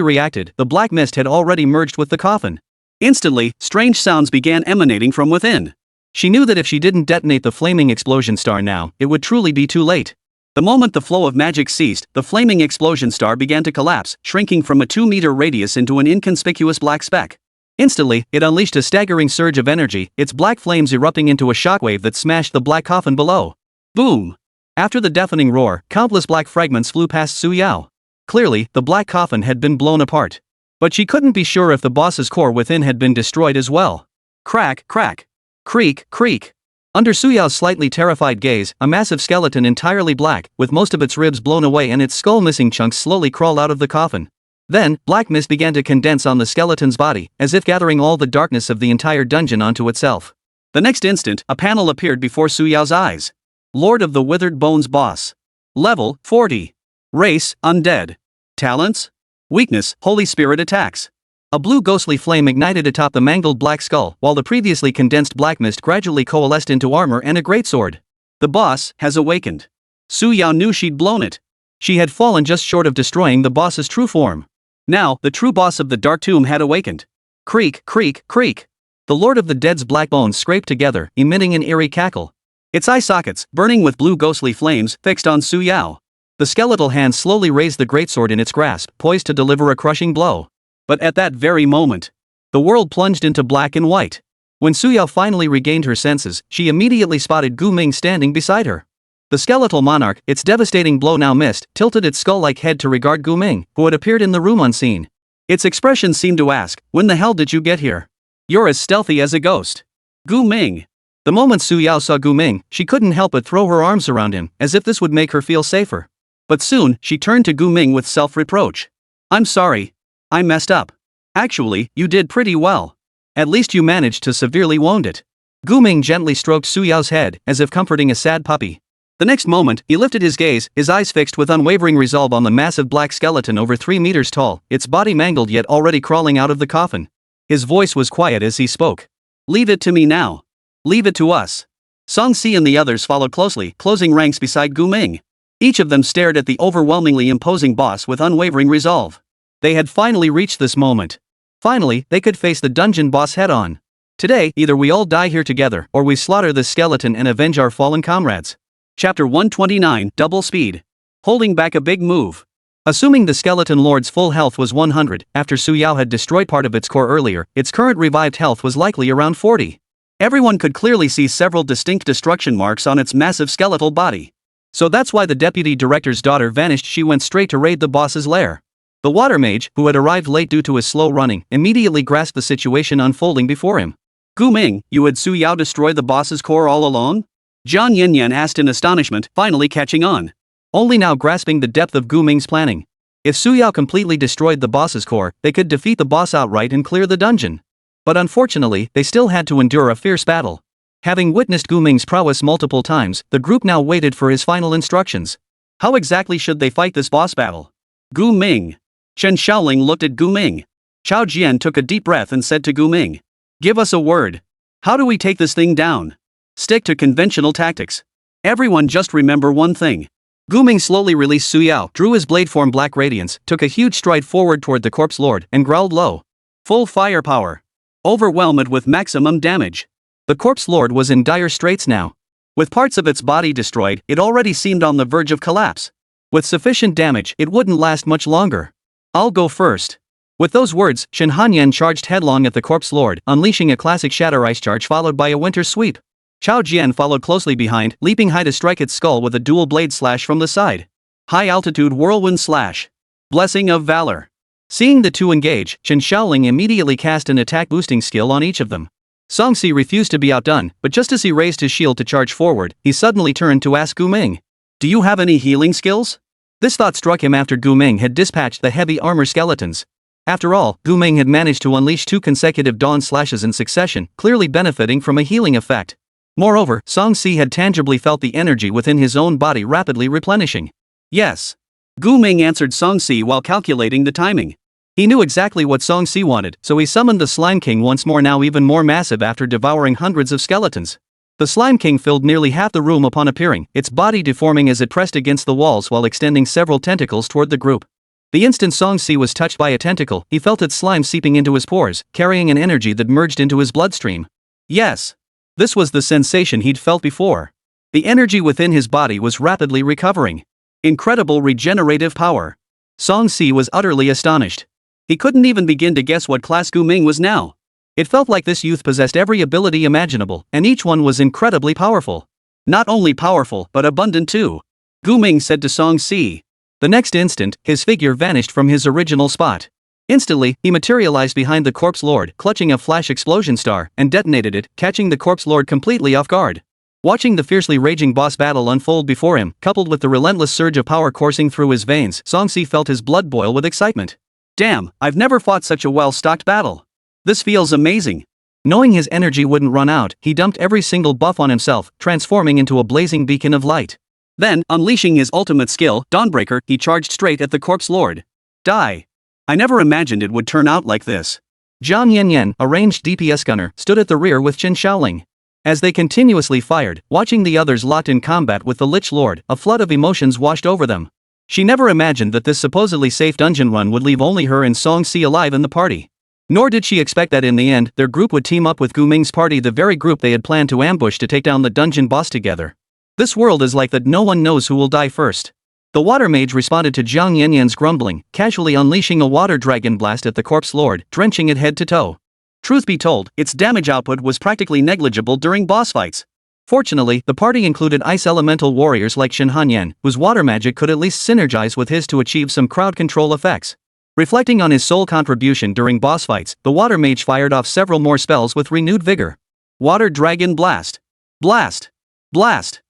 reacted, the black mist had already merged with the coffin. Instantly, strange sounds began emanating from within. She knew that if she didn't detonate the flaming explosion star now, it would truly be too late. The moment the flow of magic ceased, the flaming explosion star began to collapse, shrinking from a 2-meter radius into an inconspicuous black speck. Instantly, it unleashed a staggering surge of energy, its black flames erupting into a shockwave that smashed the black coffin below. Boom! After the deafening roar, countless black fragments flew past Su Yao. Clearly, the black coffin had been blown apart. But she couldn't be sure if the boss's core within had been destroyed as well. Crack, crack. Creak, creak. Under Su Yao's slightly terrified gaze, a massive skeleton entirely black, with most of its ribs blown away and its skull missing chunks slowly crawled out of the coffin. Then, black mist began to condense on the skeleton's body, as if gathering all the darkness of the entire dungeon onto itself. The next instant, a panel appeared before Su Yao's eyes. Lord of the Withered Bones Boss. Level, 40. Race, Undead. Talents? Weakness, Holy Spirit attacks. A blue ghostly flame ignited atop the mangled black skull, while the previously condensed black mist gradually coalesced into armor and a greatsword. The boss has awakened. Su Yao knew she'd blown it. She had fallen just short of destroying the boss's true form. Now, the true boss of the Dark Tomb had awakened. Creak, creak, creak. The Lord of the Dead's black bones scraped together, emitting an eerie cackle. Its eye sockets, burning with blue ghostly flames, fixed on Su Yao. The skeletal hand slowly raised the greatsword in its grasp, poised to deliver a crushing blow. But at that very moment, the world plunged into black and white. When Su Yao finally regained her senses, she immediately spotted Gu Ming standing beside her. The skeletal monarch, its devastating blow now missed, tilted its skull-like head to regard Gu Ming, who had appeared in the room unseen. Its expression seemed to ask, "When the hell did you get here? You're as stealthy as a ghost." Gu Ming. The moment Su Yao saw Gu Ming, she couldn't help but throw her arms around him, as if this would make her feel safer. But soon, she turned to Gu Ming with self-reproach. "I'm sorry. I messed up. Actually, you did pretty well. At least you managed to severely wound it." Gu Ming gently stroked Su Yao's head, as if comforting a sad puppy. The next moment, he lifted his gaze, his eyes fixed with unwavering resolve on the massive black skeleton over 3 meters tall, its body mangled yet already crawling out of the coffin. His voice was quiet as he spoke. "Leave it to me now. Leave it to us." Song Si and the others followed closely, closing ranks beside Gu Ming. Each of them stared at the overwhelmingly imposing boss with unwavering resolve. They had finally reached this moment. Finally, they could face the dungeon boss head-on. Today, either we all die here together, or we slaughter this skeleton and avenge our fallen comrades. Chapter 129, Double Speed. Holding back a big move. Assuming the skeleton lord's full health was 100, after Su Yao had destroyed part of its core earlier, its current revived health was likely around 40. Everyone could clearly see several distinct destruction marks on its massive skeletal body. So that's why the deputy director's daughter vanished. She went straight to raid the boss's lair. The water mage, who had arrived late due to his slow running, immediately grasped the situation unfolding before him. "Gu Ming, you had Su Yao destroy the boss's core all alone?" Jiang Yanyan asked in astonishment, finally catching on. Only now grasping the depth of Gu Ming's planning. If Su Yao completely destroyed the boss's core, they could defeat the boss outright and clear the dungeon. But unfortunately, they still had to endure a fierce battle. Having witnessed Gu Ming's prowess multiple times, the group now waited for his final instructions. How exactly should they fight this boss battle? Gu Ming. Chen Shaoling looked at Gu Ming. Chao Jian took a deep breath and said to Gu Ming, "Give us a word. How do we take this thing down? Stick to conventional tactics. Everyone just remember one thing." Gu Ming slowly released Su Yao, drew his blade form black radiance, took a huge stride forward toward the corpse lord, and growled low. "Full firepower. Overwhelm it with maximum damage." The corpse lord was in dire straits now. With parts of its body destroyed, it already seemed on the verge of collapse. With sufficient damage, it wouldn't last much longer. "I'll go first." With those words, Shen Hanyan charged headlong at the corpse lord, unleashing a classic shatter ice charge followed by a winter sweep. Chao Jian followed closely behind, leaping high to strike its skull with a dual blade slash from the side. High-altitude whirlwind slash. Blessing of Valor. Seeing the two engage, Chen Shaoling immediately cast an attack boosting skill on each of them. Songsi refused to be outdone, but just as he raised his shield to charge forward, he suddenly turned to ask Gu Ming. Do you have any healing skills? This thought struck him after Gu Ming had dispatched the heavy armor skeletons. After all, Gu Ming had managed to unleash 2 consecutive dawn slashes in succession, clearly benefiting from a healing effect. Moreover, Songsi had tangibly felt the energy within his own body rapidly replenishing. Yes. Gu Ming answered Songsi while calculating the timing. He knew exactly what Songsi wanted, so he summoned the Slime King once more, now even more massive after devouring hundreds of skeletons. The Slime King filled nearly half the room upon appearing, its body deforming as it pressed against the walls while extending several tentacles toward the group. The instant Songsi was touched by a tentacle, he felt its slime seeping into his pores, carrying an energy that merged into his bloodstream. Yes. This was the sensation he'd felt before. The energy within his body was rapidly recovering. Incredible regenerative power. Songsi was utterly astonished. He couldn't even begin to guess what class Gu Ming was now. It felt like this youth possessed every ability imaginable, and each one was incredibly powerful. Not only powerful, but abundant too, Gu Ming said to Songsi. The next instant, his figure vanished from his original spot. Instantly, he materialized behind the Corpse Lord, clutching a flash explosion star, and detonated it, catching the Corpse Lord completely off guard. Watching the fiercely raging boss battle unfold before him, coupled with the relentless surge of power coursing through his veins, Songsi felt his blood boil with excitement. Damn, I've never fought such a well-stocked battle. This feels amazing. Knowing his energy wouldn't run out, he dumped every single buff on himself, transforming into a blazing beacon of light. Then, unleashing his ultimate skill, Dawnbreaker, he charged straight at the Corpse Lord. Die. I never imagined it would turn out like this. Zhang Yanyan, a ranged DPS gunner, stood at the rear with Qin Shaoling. As they continuously fired, watching the others locked in combat with the Lich Lord, a flood of emotions washed over them. She never imagined that this supposedly safe dungeon run would leave only her and Songsi alive in the party. Nor did she expect that in the end, their group would team up with Gu Ming's party, the very group they had planned to ambush to take down the dungeon boss together. This world is like that, no one knows who will die first. The water mage responded to Zhang Yanyan's grumbling, casually unleashing a water dragon blast at the Corpse Lord, drenching it head to toe. Truth be told, its damage output was practically negligible during boss fights. Fortunately, the party included ice elemental warriors like Shen Hanyan, whose water magic could at least synergize with his to achieve some crowd control effects. Reflecting on his sole contribution during boss fights, the water mage fired off several more spells with renewed vigor. Water dragon blast. Blast. Blast.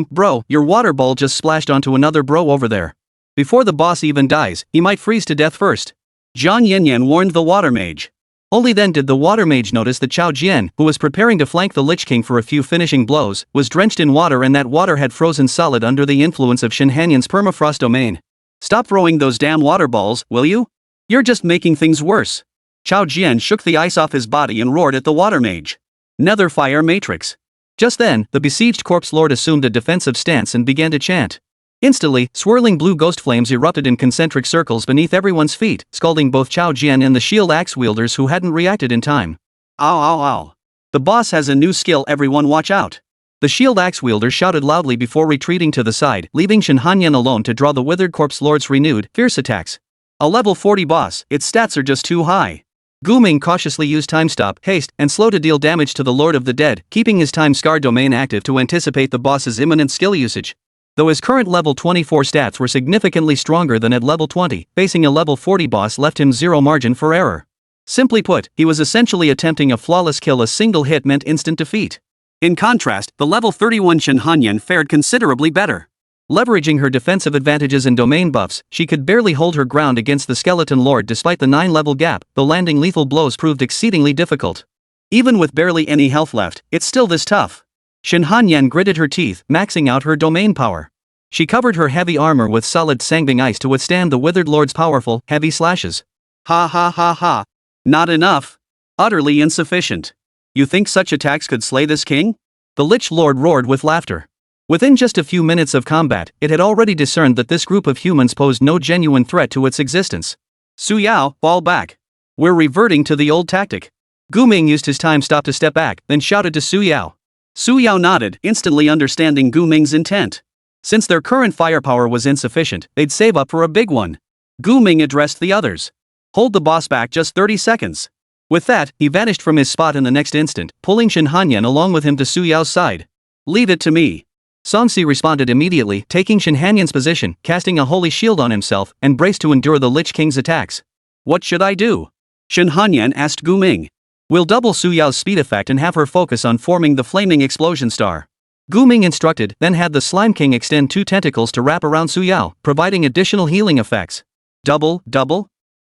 Bro, your water ball just splashed onto another bro over there. Before the boss even dies, he might freeze to death first. Zhang Yanyan warned the water mage. Only then did the water mage notice that Chao Jian, who was preparing to flank the Lich King for a few finishing blows, was drenched in water, and that water had frozen solid under the influence of Shen Hanyan's permafrost domain. Stop throwing those damn water balls, will you? You're just making things worse. Chao Jian shook the ice off his body and roared at the water mage. Nether Fire Matrix. Just then, the besieged Corpse Lord assumed a defensive stance and began to chant. Instantly, swirling blue ghost flames erupted in concentric circles beneath everyone's feet, scalding both Chao Jian and the shield axe wielders who hadn't reacted in time. Ow ow ow. The boss has a new skill, everyone watch out. The shield axe wielder shouted loudly before retreating to the side, leaving Shen Hanyan alone to draw the withered Corpse Lord's renewed, fierce attacks. A level 40 boss, its stats are just too high. Gu Ming cautiously used time stop, haste, and slow to deal damage to the Lord of the Dead, keeping his time scar domain active to anticipate the boss's imminent skill usage. Though his current level 24 stats were significantly stronger than at level 20, facing a level 40 boss left him zero margin for error. Simply put, he was essentially attempting a flawless kill. A single hit meant instant defeat. In contrast, the level 31 Shen Hanyan fared considerably better. Leveraging her defensive advantages and domain buffs, she could barely hold her ground against the Skeleton Lord despite the 9-level gap, though landing lethal blows proved exceedingly difficult. Even with barely any health left, it's still this tough. Shen Hanyan gritted her teeth, maxing out her domain power. She covered her heavy armor with solid sangbing ice to withstand the Withered Lord's powerful, heavy slashes. Ha ha ha ha. Not enough. Utterly insufficient. You think such attacks could slay this king? The Lich Lord roared with laughter. Within just a few minutes of combat, it had already discerned that this group of humans posed no genuine threat to its existence. Su Yao, fall back. We're reverting to the old tactic. Gu Ming used his time stop to step back, then shouted to Su Yao. Su Yao nodded, instantly understanding Gu Ming's intent. Since their current firepower was insufficient, they'd save up for a big one. Gu Ming addressed the others. Hold the boss back just 30 seconds. With that, he vanished from his spot in the next instant, pulling Shen Hanyan along with him to Su Yao's side. Leave it to me. Songsi responded immediately, taking Shen Hanyan's position, casting a holy shield on himself, and braced to endure the Lich King's attacks. What should I do? Shen Hanyan asked Gu Ming. We'll double Su Yao's speed effect and have her focus on forming the flaming explosion star. Gu Ming instructed, then had the Slime King extend 2 tentacles to wrap around Su Yao, providing additional healing effects. Double?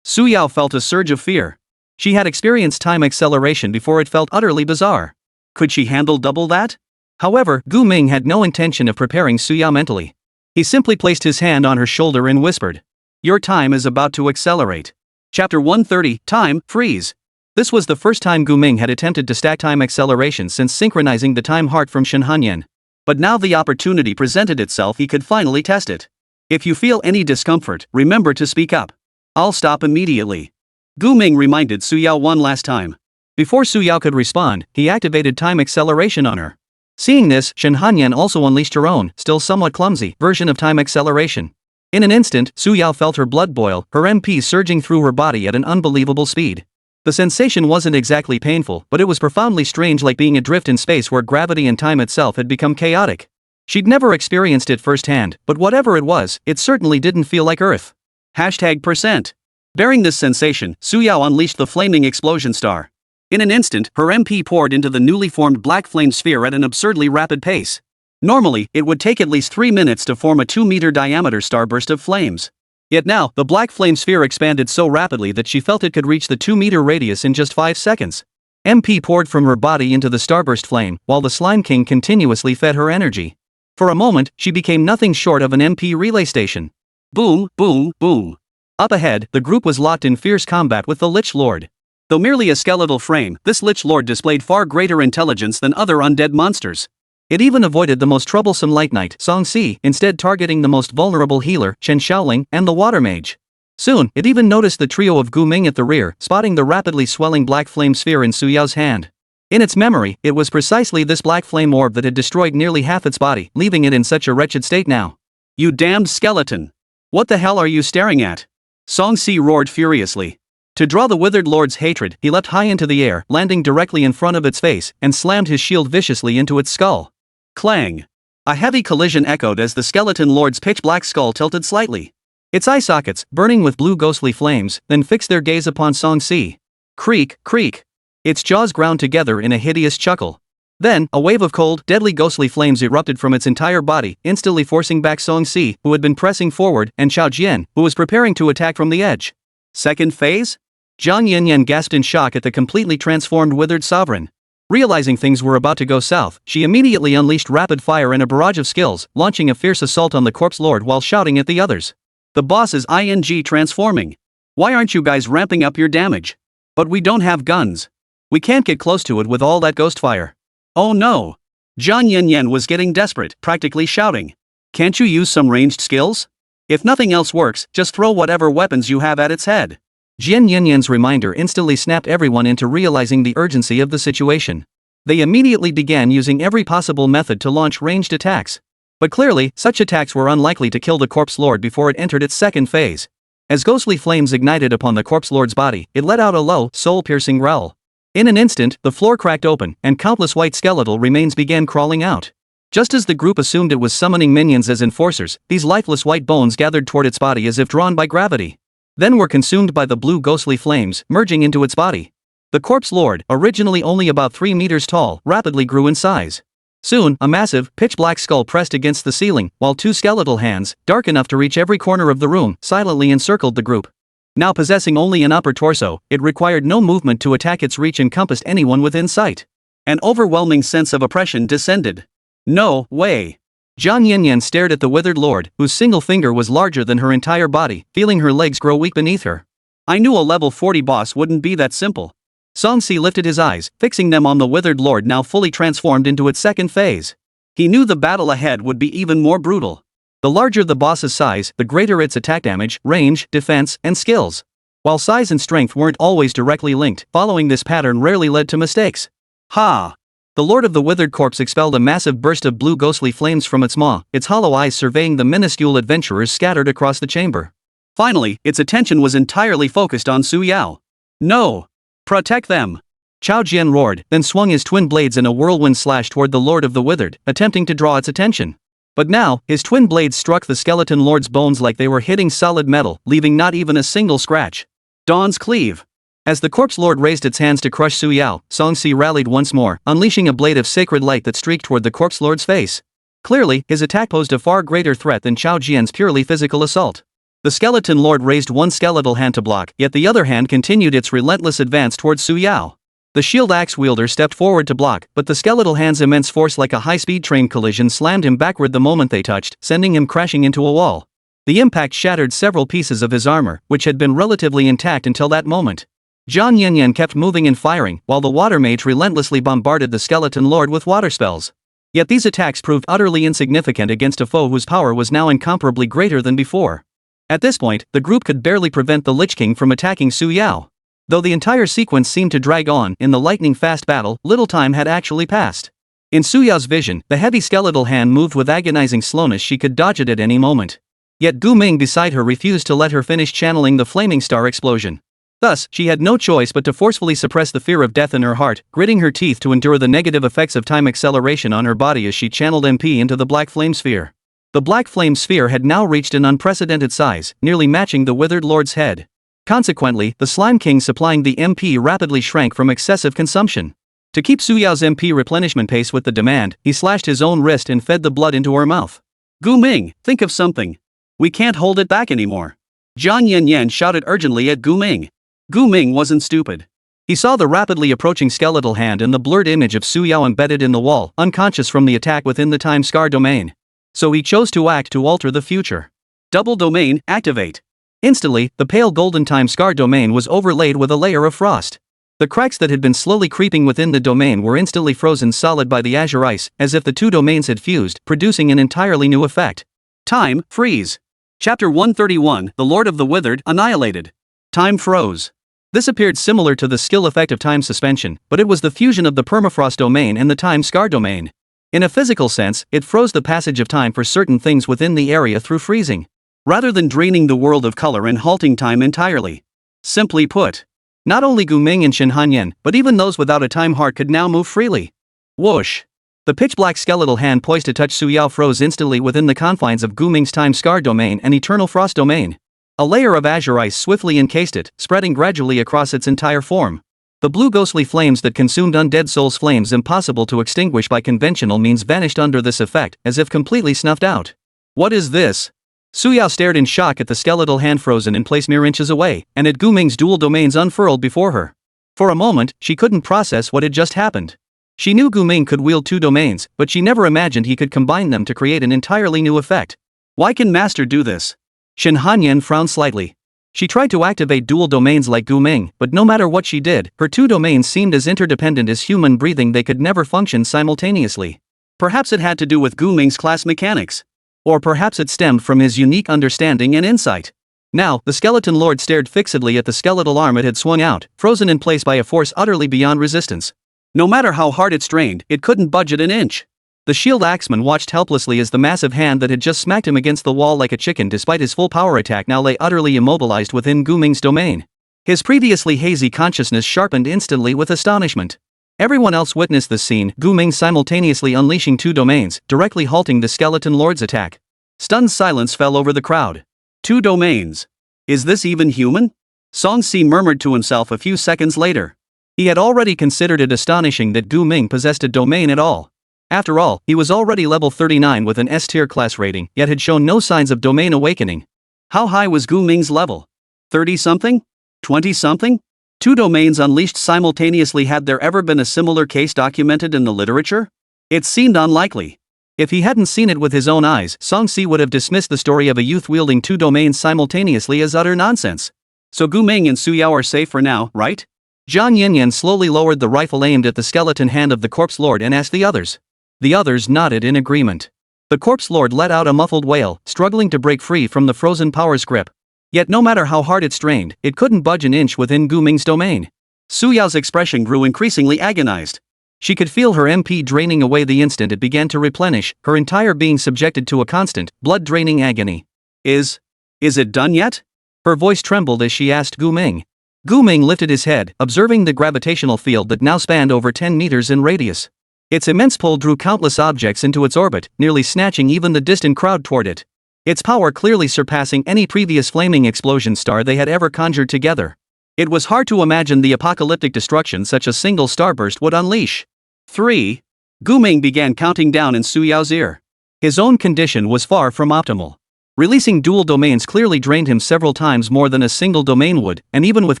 Su Yao felt a surge of fear. She had experienced time acceleration before. It felt utterly bizarre. Could she handle double that? However, Gu Ming had no intention of preparing Su Yao mentally. He simply placed his hand on her shoulder and whispered, "Your time is about to accelerate." Chapter 130, Time, Freeze. This was the first time Gu Ming had attempted to stack time acceleration since synchronizing the time heart from Shen Hanyan. But now the opportunity presented itself. He could finally test it. If you feel any discomfort, remember to speak up. I'll stop immediately. Gu Ming reminded Su Yao one last time. Before Su Yao could respond, he activated time acceleration on her. Seeing this, Shen Hanyan also unleashed her own, still somewhat clumsy, version of time acceleration. In an instant, Su Yao felt her blood boil, her MP surging through her body at an unbelievable speed. The sensation wasn't exactly painful, but it was profoundly strange, like being adrift in space where gravity and time itself had become chaotic. She'd never experienced it firsthand, but whatever it was, it certainly didn't feel like Earth. #%. Bearing this sensation, Su Yao unleashed the flaming explosion star. In an instant, her MP poured into the newly formed black flame sphere at an absurdly rapid pace. Normally, it would take at least 3 minutes to form a 2-meter diameter starburst of flames. Yet now, the black flame sphere expanded so rapidly that she felt it could reach the 2-meter radius in just 5 seconds. MP poured from her body into the starburst flame, while the Slime King continuously fed her energy. For a moment, she became nothing short of an MP relay station. Boom, boom, boom. Up ahead, the group was locked in fierce combat with the Lich Lord. Though merely a skeletal frame, this Lich Lord displayed far greater intelligence than other undead monsters. It even avoided the most troublesome Light Knight, Song Si, instead targeting the most vulnerable healer, Chen Shaoling, and the Water Mage. Soon, it even noticed the trio of Gu Ming at the rear, spotting the rapidly swelling black flame sphere in Su Yao's hand. In its memory, it was precisely this black flame orb that had destroyed nearly half its body, leaving it in such a wretched state now. "You damned skeleton! What the hell are you staring at?" Song Si roared furiously. To draw the Withered Lord's hatred, he leapt high into the air, landing directly in front of its face, and slammed his shield viciously into its skull. Clang! A heavy collision echoed as the skeleton lord's pitch-black skull tilted slightly. Its eye sockets, burning with blue ghostly flames, then fixed their gaze upon Song Si. Creak, creak. Its jaws ground together in a hideous chuckle. Then, a wave of cold, deadly ghostly flames erupted from its entire body, instantly forcing back Song Si, who had been pressing forward, and Chao Jian, who was preparing to attack from the edge. Second phase? Zhang Yanyan gasped in shock at the completely transformed Withered Sovereign. Realizing things were about to go south, she immediately unleashed rapid fire and a barrage of skills, launching a fierce assault on the Corpse Lord while shouting at the others. "The boss is ing transforming. Why aren't you guys ramping up your damage? But we don't have guns. We can't get close to it with all that ghost fire." "Oh no!" Zhang Yanyan was getting desperate, practically shouting. "Can't you use some ranged skills? If nothing else works, just throw whatever weapons you have at its head." Jian Yanyan's reminder instantly snapped everyone into realizing the urgency of the situation. They immediately began using every possible method to launch ranged attacks. But clearly, such attacks were unlikely to kill the Corpse Lord before it entered its second phase. As ghostly flames ignited upon the Corpse Lord's body, it let out a low, soul-piercing growl. In an instant, the floor cracked open, and countless white skeletal remains began crawling out. Just as the group assumed it was summoning minions as enforcers, these lifeless white bones gathered toward its body as if drawn by gravity. Then were consumed by the blue ghostly flames, merging into its body. The Corpse Lord, originally only about 3 meters tall, rapidly grew in size. Soon, a massive, pitch-black skull pressed against the ceiling, while 2 skeletal hands, dark enough to reach every corner of the room, silently encircled the group. Now possessing only an upper torso, it required no movement to attack. Its reach encompassed anyone within sight. An overwhelming sense of oppression descended. "No way!" Zhang Yanyan stared at the Withered Lord, whose single finger was larger than her entire body, feeling her legs grow weak beneath her. "I knew a level 40 boss wouldn't be that simple." Song Si lifted his eyes, fixing them on the Withered Lord now fully transformed into its second phase. He knew the battle ahead would be even more brutal. The larger the boss's size, the greater its attack damage, range, defense, and skills. While size and strength weren't always directly linked, following this pattern rarely led to mistakes. Ha! The Lord of the Withered Corpse expelled a massive burst of blue ghostly flames from its maw, its hollow eyes surveying the minuscule adventurers scattered across the chamber. Finally, its attention was entirely focused on Su Yao. "No! Protect them!" Chao Jian roared, then swung his twin blades in a whirlwind slash toward the Lord of the Withered, attempting to draw its attention. But now, his twin blades struck the skeleton lord's bones like they were hitting solid metal, leaving not even a single scratch. Dawn's Cleave. As the Corpse Lord raised its hands to crush Su Yao, Songsi rallied once more, unleashing a blade of sacred light that streaked toward the Corpse Lord's face. Clearly, his attack posed a far greater threat than Chao Jian's purely physical assault. The Skeleton Lord raised one skeletal hand to block, yet the other hand continued its relentless advance towards Su Yao. The shield axe wielder stepped forward to block, but the skeletal hand's immense force like a high-speed train collision slammed him backward the moment they touched, sending him crashing into a wall. The impact shattered several pieces of his armor, which had been relatively intact until that moment. Zhang Yanyan kept moving and firing, while the water mage relentlessly bombarded the skeleton lord with water spells. Yet these attacks proved utterly insignificant against a foe whose power was now incomparably greater than before. At this point, the group could barely prevent the Lich King from attacking Su Yao. Though the entire sequence seemed to drag on in the lightning-fast battle, little time had actually passed. In Su Yao's vision, the heavy skeletal hand moved with agonizing slowness. She could dodge it at any moment. Yet Gu Ming beside her refused to let her finish channeling the flaming star explosion. Thus, she had no choice but to forcefully suppress the fear of death in her heart, gritting her teeth to endure the negative effects of time acceleration on her body as she channeled MP into the black flame sphere. The black flame sphere had now reached an unprecedented size, nearly matching the withered lord's head. Consequently, the Slime King supplying the MP rapidly shrank from excessive consumption. To keep Su Yao's MP replenishment pace with the demand, he slashed his own wrist and fed the blood into her mouth. Gu Ming, think of something. We can't hold it back anymore. Zhang Yanyan shouted urgently at Gu Ming. Gu Ming wasn't stupid. He saw the rapidly approaching skeletal hand and the blurred image of Su Yao embedded in the wall, unconscious from the attack within the time scar domain. So he chose to act to alter the future. Double domain, activate. Instantly, the pale golden time scar domain was overlaid with a layer of frost. The cracks that had been slowly creeping within the domain were instantly frozen solid by the azure ice, as if the two domains had fused, producing an entirely new effect. Time, freeze. Chapter 131, The Lord of the Withered, annihilated. Time froze. This appeared similar to the skill effect of time suspension, but it was the fusion of the permafrost domain and the time scar domain. In a physical sense, it froze the passage of time for certain things within the area through freezing, rather than draining the world of color and halting time entirely. Simply put, not only Gu Ming and Shen Hanyan, but even those without a time heart could now move freely. Whoosh! The pitch-black skeletal hand poised to touch Su Yao froze instantly within the confines of Gu Ming's time scar domain and eternal frost domain. A layer of azure ice swiftly encased it, spreading gradually across its entire form. The blue ghostly flames that consumed undead souls, flames impossible to extinguish by conventional means, vanished under this effect, as if completely snuffed out. What is this? Su Yao stared in shock at the skeletal hand frozen in place mere inches away, and at Gu Ming's dual domains unfurled before her. For a moment, she couldn't process what had just happened. She knew Gu Ming could wield two domains, but she never imagined he could combine them to create an entirely new effect. Why can Master do this? Shen Hanyan frowned slightly. She tried to activate dual domains like Gu Ming, but no matter what she did, her two domains seemed as interdependent as human breathing. They could never function simultaneously. Perhaps it had to do with Gu Ming's class mechanics. Or perhaps it stemmed from his unique understanding and insight. Now, the skeleton lord stared fixedly at the skeletal arm it had swung out, frozen in place by a force utterly beyond resistance. No matter how hard it strained, it couldn't budge it an inch. The shield axeman watched helplessly as the massive hand that had just smacked him against the wall like a chicken despite his full power attack now lay utterly immobilized within Gu Ming's domain. His previously hazy consciousness sharpened instantly with astonishment. Everyone else witnessed this scene, Gu Ming simultaneously unleashing two domains, directly halting the skeleton lord's attack. Stunned silence fell over the crowd. Two domains. Is this even human? Song Si murmured to himself a few seconds later. He had already considered it astonishing that Gu Ming possessed a domain at all. After all, he was already level 39 with an S-tier class rating, yet had shown no signs of domain awakening. How high was Gu Ming's level? 30-something? 20-something? Two domains unleashed simultaneously. Had there ever been a similar case documented in the literature? It seemed unlikely. If he hadn't seen it with his own eyes, Song Si would have dismissed the story of a youth wielding two domains simultaneously as utter nonsense. So Gu Ming and Su Yao are safe for now, right? Zhang Yanyan slowly lowered the rifle aimed at the skeleton hand of the corpse lord and asked the others. The others nodded in agreement. The corpse lord let out a muffled wail, struggling to break free from the frozen power's grip. Yet no matter how hard it strained, it couldn't budge an inch within Gu Ming's domain. Su Yao's expression grew increasingly agonized. She could feel her MP draining away the instant it began to replenish, her entire being subjected to a constant, blood-draining agony. Is it done yet? Her voice trembled as she asked Gu Ming. Gu Ming lifted his head, observing the gravitational field that now spanned over 10 meters in radius. Its immense pull drew countless objects into its orbit, nearly snatching even the distant crowd toward it. Its power clearly surpassing any previous flaming explosion star they had ever conjured together. It was hard to imagine the apocalyptic destruction such a single starburst would unleash. 3. Gu Ming began counting down in Su Yao's ear. His own condition was far from optimal. Releasing dual domains clearly drained him several times more than a single domain would, and even with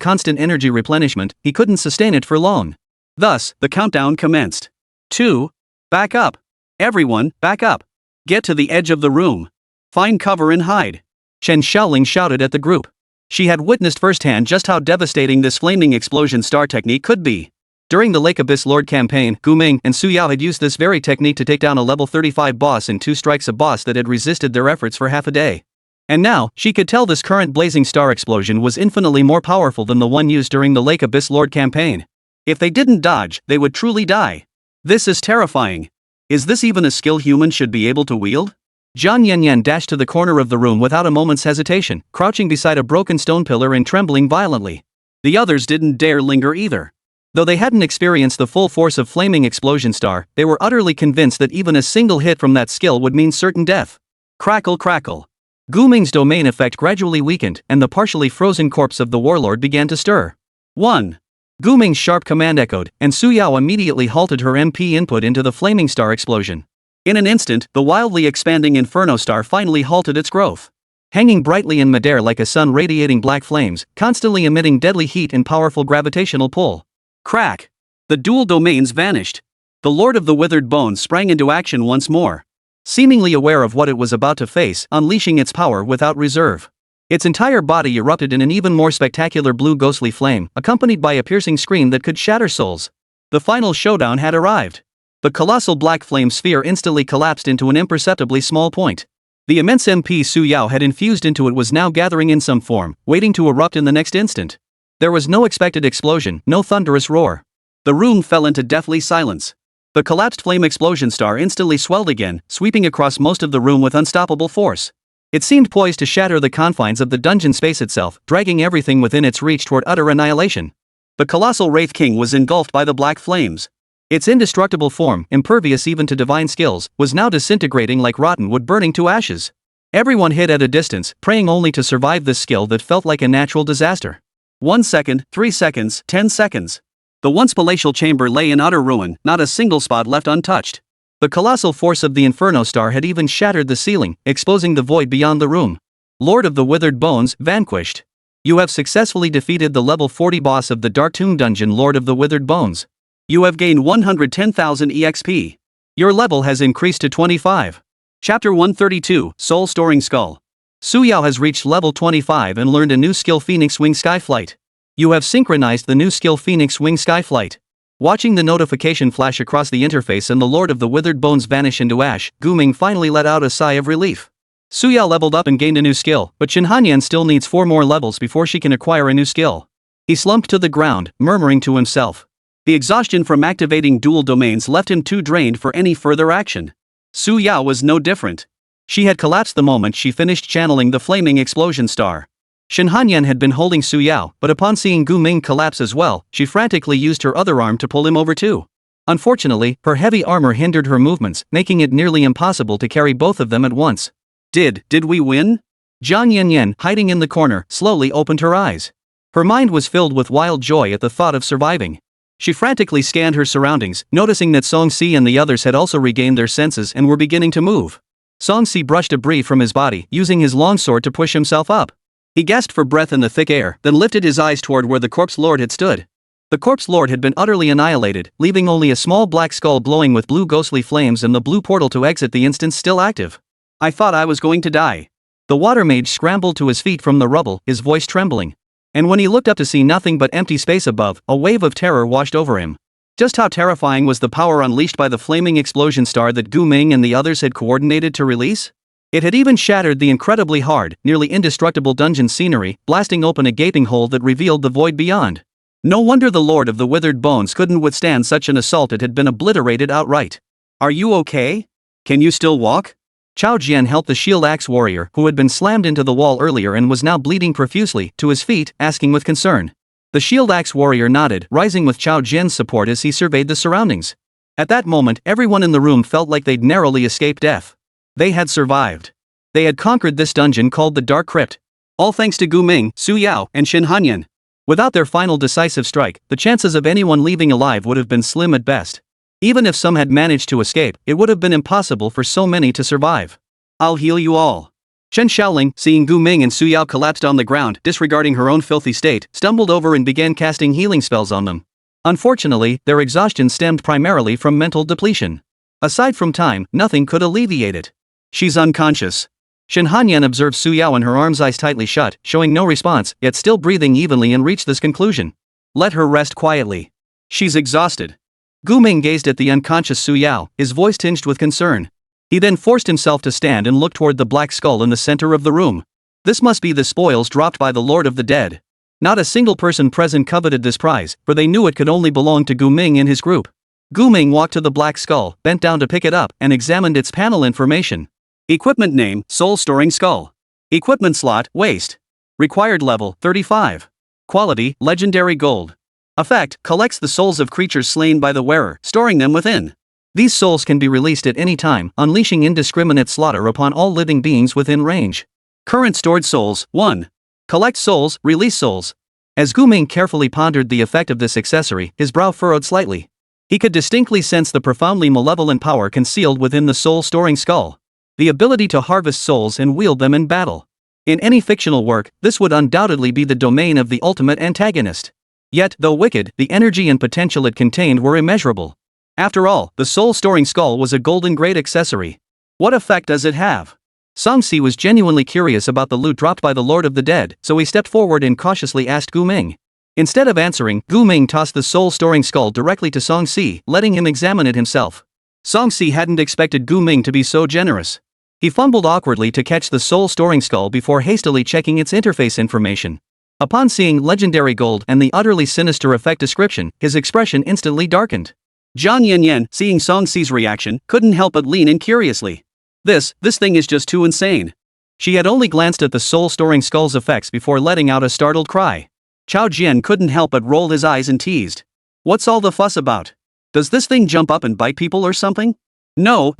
constant energy replenishment, he couldn't sustain it for long. Thus, the countdown commenced. 2. Back up. Everyone, back up. Get to the edge of the room. Find cover and hide. Chen Xiaoling shouted at the group. She had witnessed firsthand just how devastating this flaming explosion star technique could be. During the Lake Abyss Lord campaign, Gu Ming and Su Yao had used this very technique to take down a level 35 boss in 2 strikes, a boss that had resisted their efforts for half a day. And now, she could tell this current blazing star explosion was infinitely more powerful than the one used during the Lake Abyss Lord campaign. If they didn't dodge, they would truly die. This is terrifying. Is this even a skill humans should be able to wield? Zhang Yanyan dashed to the corner of the room without a moment's hesitation, crouching beside a broken stone pillar and trembling violently. The others didn't dare linger either. Though they hadn't experienced the full force of flaming explosion star, they were utterly convinced that even a single hit from that skill would mean certain death. Crackle crackle. Gu Ming's domain effect gradually weakened, and the partially frozen corpse of the warlord began to stir. 1. Gu Ming's sharp command echoed, and Su Yao immediately halted her MP input into the flaming star explosion. In an instant, the wildly expanding inferno star finally halted its growth. Hanging brightly in midair like a sun radiating black flames, constantly emitting deadly heat and powerful gravitational pull. Crack! The dual domains vanished. The Lord of the Withered Bones sprang into action once more. Seemingly aware of what it was about to face, unleashing its power without reserve. Its entire body erupted in an even more spectacular blue ghostly flame, accompanied by a piercing scream that could shatter souls. The final showdown had arrived. The colossal black flame sphere instantly collapsed into an imperceptibly small point. The immense MP Su Yao had infused into it was now gathering in some form, waiting to erupt in the next instant. There was no expected explosion, no thunderous roar. The room fell into deathly silence. The collapsed flame explosion star instantly swelled again, sweeping across most of the room with unstoppable force. It seemed poised to shatter the confines of the dungeon space itself, dragging everything within its reach toward utter annihilation. The colossal Wraith King was engulfed by the black flames. Its indestructible form, impervious even to divine skills, was now disintegrating like rotten wood burning to ashes. Everyone hid at a distance, praying only to survive this skill that felt like a natural disaster. 1 second, 3 seconds, 10 seconds. The once palatial chamber lay in utter ruin, not a single spot left untouched. The colossal force of the Inferno Star had even shattered the ceiling, exposing the void beyond the room. Lord of the Withered Bones, vanquished. You have successfully defeated the level 40 boss of the Dark Tomb Dungeon, Lord of the Withered Bones. You have gained 110,000 EXP. Your level has increased to 25. Chapter 132, Soul Storing Skull. Su Yao has reached level 25 and learned a new skill, Phoenix Wing Skyflight. You have synchronized the new skill Phoenix Wing Skyflight. Watching the notification flash across the interface and the Lord of the Withered Bones vanish into ash, Gu Ming finally let out a sigh of relief. Su Yao leveled up and gained a new skill, but Shin Hanyan still needs 4 more levels before she can acquire a new skill. He slumped to the ground, murmuring to himself. The exhaustion from activating dual domains left him too drained for any further action. Su Yao was no different. She had collapsed the moment she finished channeling the flaming explosion star. Shin Hanyan had been holding Su Yao, but upon seeing Gu Ming collapse as well, she frantically used her other arm to pull him over too. Unfortunately, her heavy armor hindered her movements, making it nearly impossible to carry both of them at once. Did we win? Zhang Yanyan, hiding in the corner, slowly opened her eyes. Her mind was filled with wild joy at the thought of surviving. She frantically scanned her surroundings, noticing that Songxi and the others had also regained their senses and were beginning to move. Songxi brushed debris from his body, using his longsword to push himself up. He gasped for breath in the thick air, then lifted his eyes toward where the corpse lord had stood. The corpse lord had been utterly annihilated, leaving only a small black skull glowing with blue ghostly flames and the blue portal to exit the instance still active. I thought I was going to die. The water mage scrambled to his feet from the rubble, his voice trembling. And when he looked up to see nothing but empty space above, a wave of terror washed over him. Just how terrifying was the power unleashed by the flaming explosion star that Gu Ming and the others had coordinated to release? It had even shattered the incredibly hard, nearly indestructible dungeon scenery, blasting open a gaping hole that revealed the void beyond. No wonder the Lord of the Withered Bones couldn't withstand such an assault. It had been obliterated outright. Are you okay? Can you still walk? Chao Jian helped the shield axe warrior, who had been slammed into the wall earlier and was now bleeding profusely, to his feet, asking with concern. The shield axe warrior nodded, rising with Chao Jian's support as he surveyed the surroundings. At that moment, everyone in the room felt like they'd narrowly escaped death. They had survived. They had conquered this dungeon called the Dark Crypt. All thanks to Gu Ming, Su Yao, and Shin Hanyan. Without their final decisive strike, the chances of anyone leaving alive would have been slim at best. Even if some had managed to escape, it would have been impossible for so many to survive. I'll heal you all. Chen Xiaoling, seeing Gu Ming and Su Yao collapsed on the ground, disregarding her own filthy state, stumbled over and began casting healing spells on them. Unfortunately, their exhaustion stemmed primarily from mental depletion. Aside from time, nothing could alleviate it. She's unconscious. Shen Hanyan observed Su Yao and her arms eyes tightly shut, showing no response, yet still breathing evenly, and reached this conclusion. Let her rest quietly. She's exhausted. Gu Ming gazed at the unconscious Su Yao, his voice tinged with concern. He then forced himself to stand and look toward the black skull in the center of the room. This must be the spoils dropped by the Lord of the Dead. Not a single person present coveted this prize, for they knew it could only belong to Gu Ming and his group. Gu Ming walked to the black skull, bent down to pick it up, and examined its panel information. Equipment name, Soul Storing Skull. Equipment slot, Waste. Required level, 35. Quality, Legendary Gold. Effect, collects the souls of creatures slain by the wearer, storing them within. These souls can be released at any time, unleashing indiscriminate slaughter upon all living beings within range. Current stored souls, 1. Collect souls, release souls. As Gu Ming carefully pondered the effect of this accessory, his brow furrowed slightly. He could distinctly sense the profoundly malevolent power concealed within the soul-storing skull. The ability to harvest souls and wield them in battle. In any fictional work, this would undoubtedly be the domain of the ultimate antagonist. Yet, though wicked, the energy and potential it contained were immeasurable. After all, the soul-storing skull was a golden grade accessory. What effect does it have? Songxi was genuinely curious about the loot dropped by the Lord of the Dead, so he stepped forward and cautiously asked Gu Ming. Instead of answering, Gu Ming tossed the soul-storing skull directly to Songxi, letting him examine it himself. Songxi hadn't expected Gu Ming to be so generous. He fumbled awkwardly to catch the soul-storing skull before hastily checking its interface information. Upon seeing Legendary Gold and the utterly sinister effect description, his expression instantly darkened. Zhang Yanyan, seeing Songxi's reaction, couldn't help but lean in curiously. This thing is just too insane. She had only glanced at the soul-storing skull's effects before letting out a startled cry. Chao Jian couldn't help but roll his eyes and teased. What's all the fuss about? Does this thing jump up and bite people or something? No.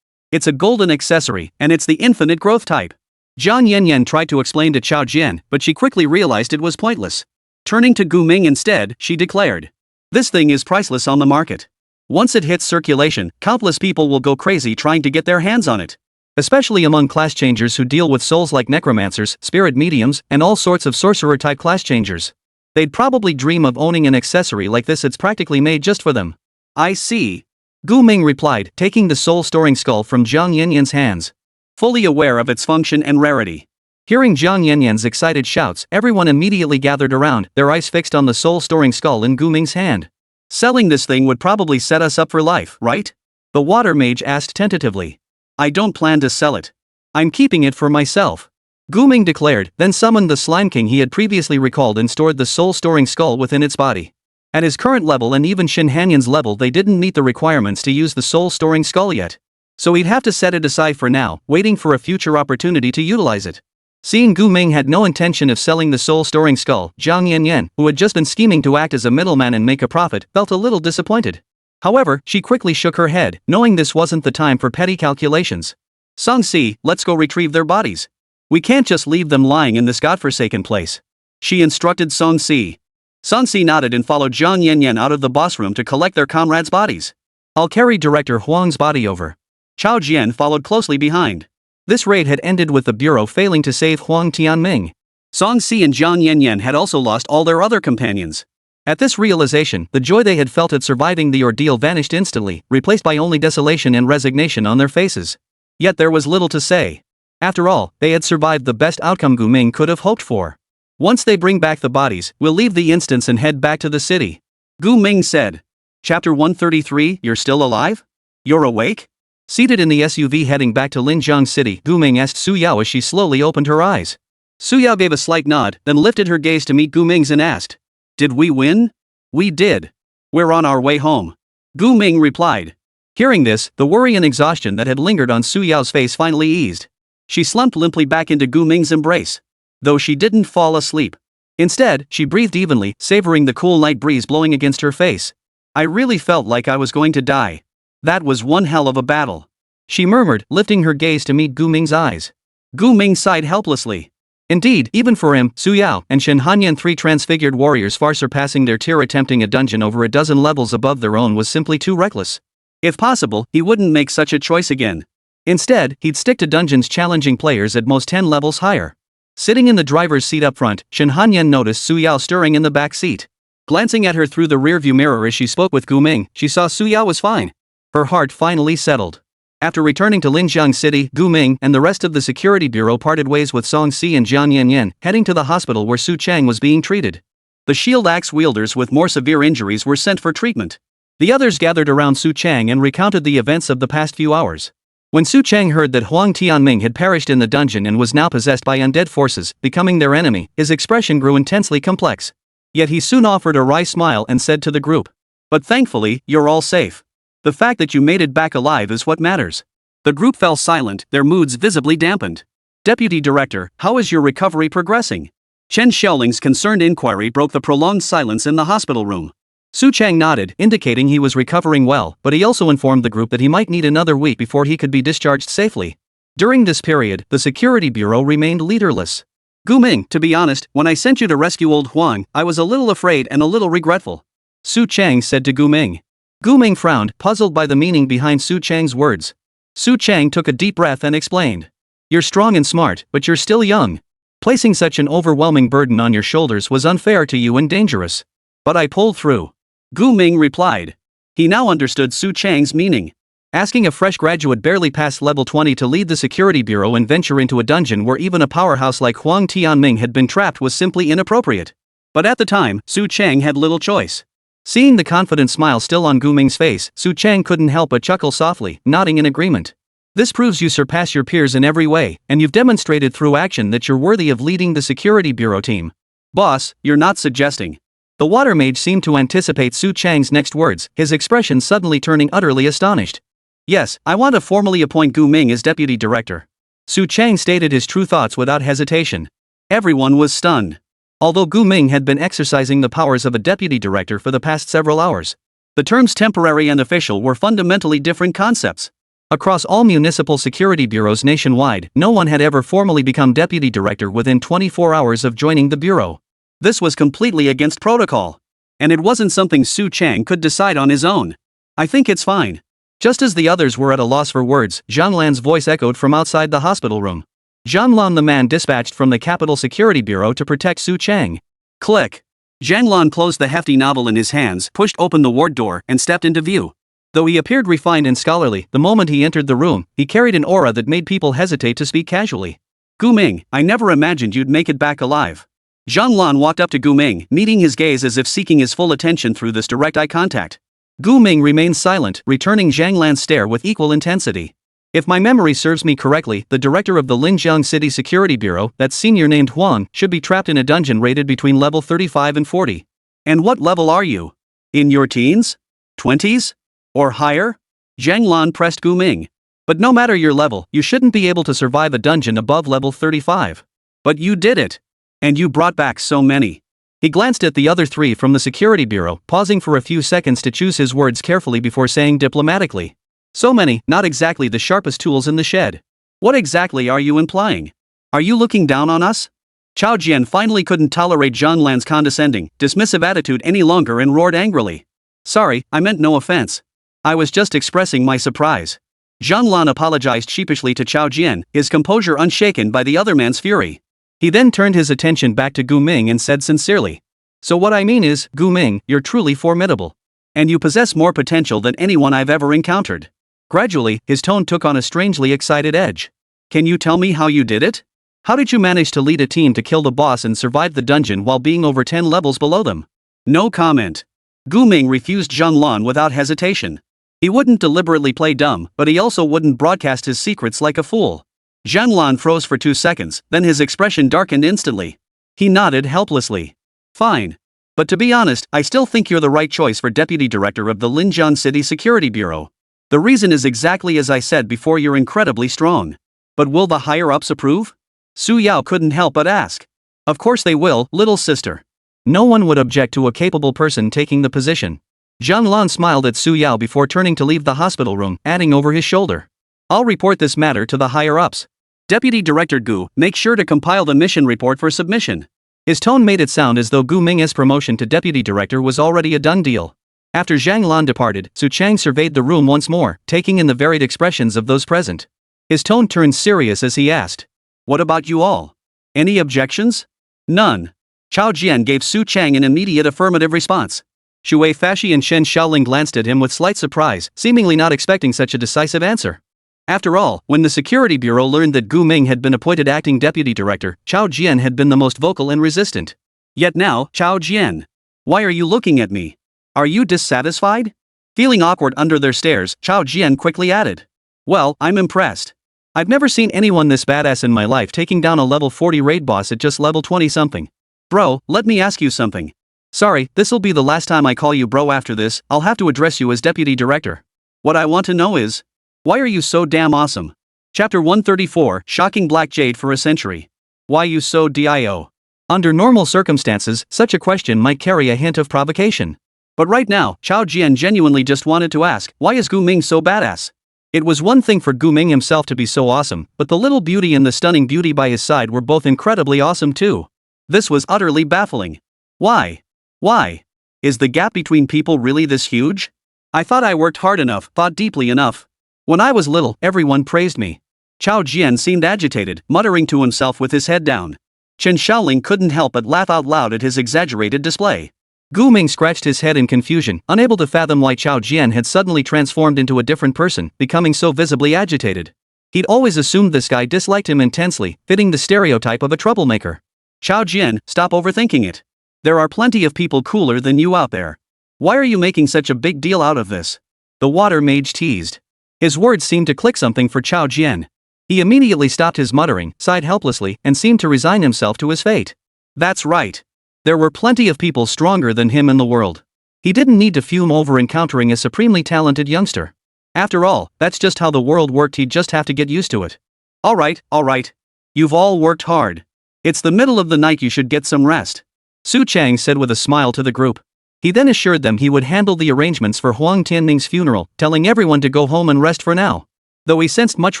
It's a golden accessory, and it's the infinite growth type. Zhang Yanyan tried to explain to Chao Jian, but she quickly realized it was pointless. Turning to Gu Ming instead, she declared. This thing is priceless on the market. Once it hits circulation, countless people will go crazy trying to get their hands on it. Especially among class changers who deal with souls like necromancers, spirit mediums, and all sorts of sorcerer-type class changers. They'd probably dream of owning an accessory like this. It's practically made just for them. I see. Gu Ming replied, taking the soul-storing skull from Zhang Yanyan's hands. Fully aware of its function and rarity. Hearing Zhang Yanyan's excited shouts, everyone immediately gathered around, their eyes fixed on the soul-storing skull in Gu Ming's hand. Selling this thing would probably set us up for life, right? The water mage asked tentatively. I don't plan to sell it. I'm keeping it for myself. Gu Ming declared, then summoned the Slime King he had previously recalled and stored the soul-storing skull within its body. At his current level and even Shen Hanyan's level, they didn't meet the requirements to use the soul-storing skull yet. So he'd have to set it aside for now, waiting for a future opportunity to utilize it. Seeing Gu Ming had no intention of selling the soul-storing skull, Zhang Yanyan, who had just been scheming to act as a middleman and make a profit, felt a little disappointed. However, she quickly shook her head, knowing this wasn't the time for petty calculations. Songxi, let's go retrieve their bodies. We can't just leave them lying in this godforsaken place. She instructed Songxi. Songxi nodded and followed Zhang Yanyan out of the boss room to collect their comrades' bodies. I'll carry Director Huang's body over. Chao Jian followed closely behind. This raid had ended with the Bureau failing to save Huang Tianming. Songxi and Zhang Yanyan had also lost all their other companions. At this realization, the joy they had felt at surviving the ordeal vanished instantly, replaced by only desolation and resignation on their faces. Yet there was little to say. After all, they had survived the best outcome Gu Ming could have hoped for. Once they bring back the bodies, we'll leave the instance and head back to the city. Gu Ming said. Chapter 133, You're still alive? You're awake? Seated in the SUV heading back to Linjiang City, Gu Ming asked Su Yao as she slowly opened her eyes. Su Yao gave a slight nod, then lifted her gaze to meet Gu Ming's and asked. Did we win? We did. We're on our way home. Gu Ming replied. Hearing this, the worry and exhaustion that had lingered on Su Yao's face finally eased. She slumped limply back into Gu Ming's embrace. Though she didn't fall asleep. Instead, she breathed evenly, savoring the cool night breeze blowing against her face. I really felt like I was going to die. That was one hell of a battle. She murmured, lifting her gaze to meet Gu Ming's eyes. Gu Ming sighed helplessly. Indeed, even for him, Su Yao and Shen Hanyan, three transfigured warriors far surpassing their tier, attempting a dungeon over a dozen levels above their own was simply too reckless. If possible, he wouldn't make such a choice again. Instead, he'd stick to dungeons challenging players at most 10 levels higher. Sitting in the driver's seat up front, Shen Hanyan noticed Su Yao stirring in the back seat. Glancing at her through the rearview mirror as she spoke with Gu Ming, she saw Su Yao was fine. Her heart finally settled. After returning to Linjiang City, Gu Ming and the rest of the security bureau parted ways with Song Si and Jian Yanyan, heading to the hospital where Su Chang was being treated. The shield axe wielders with more severe injuries were sent for treatment. The others gathered around Su Chang and recounted the events of the past few hours. When Su Chang heard that Huang Tianming had perished in the dungeon and was now possessed by undead forces, becoming their enemy, his expression grew intensely complex. Yet he soon offered a wry smile and said to the group, "But thankfully, you're all safe. The fact that you made it back alive is what matters." The group fell silent, their moods visibly dampened. "Deputy Director, how is your recovery progressing?" Chen Xiaoling's concerned inquiry broke the prolonged silence in the hospital room. Su Chang nodded, indicating he was recovering well, but he also informed the group that he might need another week before he could be discharged safely. During this period, the security bureau remained leaderless. "Gu Ming, to be honest, when I sent you to rescue old Huang, I was a little afraid and a little regretful," Su Chang said to Gu Ming. Gu Ming frowned, puzzled by the meaning behind Su Chang's words. Su Chang took a deep breath and explained. "You're strong and smart, but you're still young. Placing such an overwhelming burden on your shoulders was unfair to you and dangerous. But I pulled through," Gu Ming replied. He now understood Su Chang's meaning. Asking a fresh graduate barely past level 20 to lead the security bureau and venture into a dungeon where even a powerhouse like Huang Tianming had been trapped was simply inappropriate. But at the time, Su Chang had little choice. Seeing the confident smile still on Gu Ming's face, Su Chang couldn't help but chuckle softly, nodding in agreement. "This proves you surpass your peers in every way, and you've demonstrated through action that you're worthy of leading the security bureau team." "Boss, you're not suggesting." The water mage seemed to anticipate Su Chang's next words, his expression suddenly turning utterly astonished. "Yes, I want to formally appoint Gu Ming as deputy director." Su Chang stated his true thoughts without hesitation. Everyone was stunned. Although Gu Ming had been exercising the powers of a deputy director for the past several hours, the terms temporary and official were fundamentally different concepts. Across all municipal security bureaus nationwide, no one had ever formally become deputy director within 24 hours of joining the bureau. This was completely against protocol. And it wasn't something Su Chang could decide on his own. "I think it's fine." Just as the others were at a loss for words, Zhang Lan's voice echoed from outside the hospital room. Zhang Lan, the man dispatched from the Capital Security Bureau to protect Su Chang. Click. Zhang Lan closed the hefty novel in his hands, pushed open the ward door, and stepped into view. Though he appeared refined and scholarly, the moment he entered the room, he carried an aura that made people hesitate to speak casually. "Gu Ming, I never imagined you'd make it back alive." Zhang Lan walked up to Gu Ming, meeting his gaze as if seeking his full attention through this direct eye contact. Gu Ming remained silent, returning Zhang Lan's stare with equal intensity. If my memory serves me correctly, the director of the Linjiang City Security Bureau, that senior named Huang, should be trapped in a dungeon rated between level 35 and 40. "And what level are you? In your teens? 20s? Or higher?" Zhang Lan pressed Gu Ming. "But no matter your level, you shouldn't be able to survive a dungeon above level 35. "But you did it. And you brought back so many." He glanced at the other three from the security bureau, pausing for a few seconds to choose his words carefully before saying diplomatically. "So many, not exactly the sharpest tools in the shed." "What exactly are you implying? Are you looking down on us?" Chao Jian finally couldn't tolerate Zhang Lan's condescending, dismissive attitude any longer and roared angrily. "Sorry, I meant no offense. I was just expressing my surprise." Zhang Lan apologized sheepishly to Chao Jian, his composure unshaken by the other man's fury. He then turned his attention back to Gu Ming and said sincerely, "So what I mean is, Gu Ming, you're truly formidable. And you possess more potential than anyone I've ever encountered." Gradually, his tone took on a strangely excited edge. "Can you tell me how you did it? How did you manage to lead a team to kill the boss and survive the dungeon while being over 10 levels below them?" No comment. Gu Ming refused Zhang Lan without hesitation. He wouldn't deliberately play dumb, but he also wouldn't broadcast his secrets like a fool. Zhang Lan froze for 2 seconds, then his expression darkened instantly. He nodded helplessly. "Fine. But to be honest, I still think you're the right choice for deputy director of the Linjiang City Security Bureau. The reason is exactly as I said before, you're incredibly strong. But will the higher-ups approve?" Su Yao couldn't help but ask. "Of course they will, little sister. No one would object to a capable person taking the position." Zhang Lan smiled at Su Yao before turning to leave the hospital room, adding over his shoulder, "I'll report this matter to the higher-ups." Deputy Director Gu, make sure to compile the mission report for submission. His tone made it sound as though Gu Ming's promotion to deputy director was already a done deal. After Zhang Lan departed, Su Chang surveyed the room once more, taking in the varied expressions of those present. His tone turned serious as he asked, "What about you all? Any objections?" "None." Chao Jian gave Su Chang an immediate affirmative response. Shui Fashi and Shen Xiaoling glanced at him with slight surprise, seemingly not expecting such a decisive answer. After all, when the Security Bureau learned that Gu Ming had been appointed acting deputy director, Chao Jian had been the most vocal and resistant. Yet now, Chao Jian. Why are you looking at me? Are you dissatisfied? Feeling awkward under their stares, Chao Jian quickly added. Well, I'm impressed. I've never seen anyone this badass in my life taking down a level 40 raid boss at just level 20 something. Bro, let me ask you something. Sorry, this'll be the last time I call you bro after this, I'll have to address you as deputy director. What I want to know is, why are you so damn awesome? Chapter 134, Shocking Black Jade for a Century. Why you so dio? Under normal circumstances, such a question might carry a hint of provocation. But right now, Chao Jian genuinely just wanted to ask, why is Gu Ming so badass? It was one thing for Gu Ming himself to be so awesome, but the little beauty and the stunning beauty by his side were both incredibly awesome too. This was utterly baffling. Why? Why? Is the gap between people really this huge? I thought I worked hard enough, thought deeply enough. When I was little, everyone praised me. Chao Jian seemed agitated, muttering to himself with his head down. Chen Xiaoling couldn't help but laugh out loud at his exaggerated display. Gu Ming scratched his head in confusion, unable to fathom why Chao Jian had suddenly transformed into a different person, becoming so visibly agitated. He'd always assumed this guy disliked him intensely, fitting the stereotype of a troublemaker. Chao Jian, stop overthinking it. There are plenty of people cooler than you out there. Why are you making such a big deal out of this? The water mage teased. His words seemed to click something for Chao Jian. He immediately stopped his muttering, sighed helplessly, and seemed to resign himself to his fate. That's right. There were plenty of people stronger than him in the world. He didn't need to fume over encountering a supremely talented youngster. After all, that's just how the world worked, he'd just have to get used to it. Alright. You've all worked hard. It's the middle of the night, you should get some rest. Su Chang said with a smile to the group. He then assured them he would handle the arrangements for Huang Tianming's funeral, telling everyone to go home and rest for now. Though he sensed much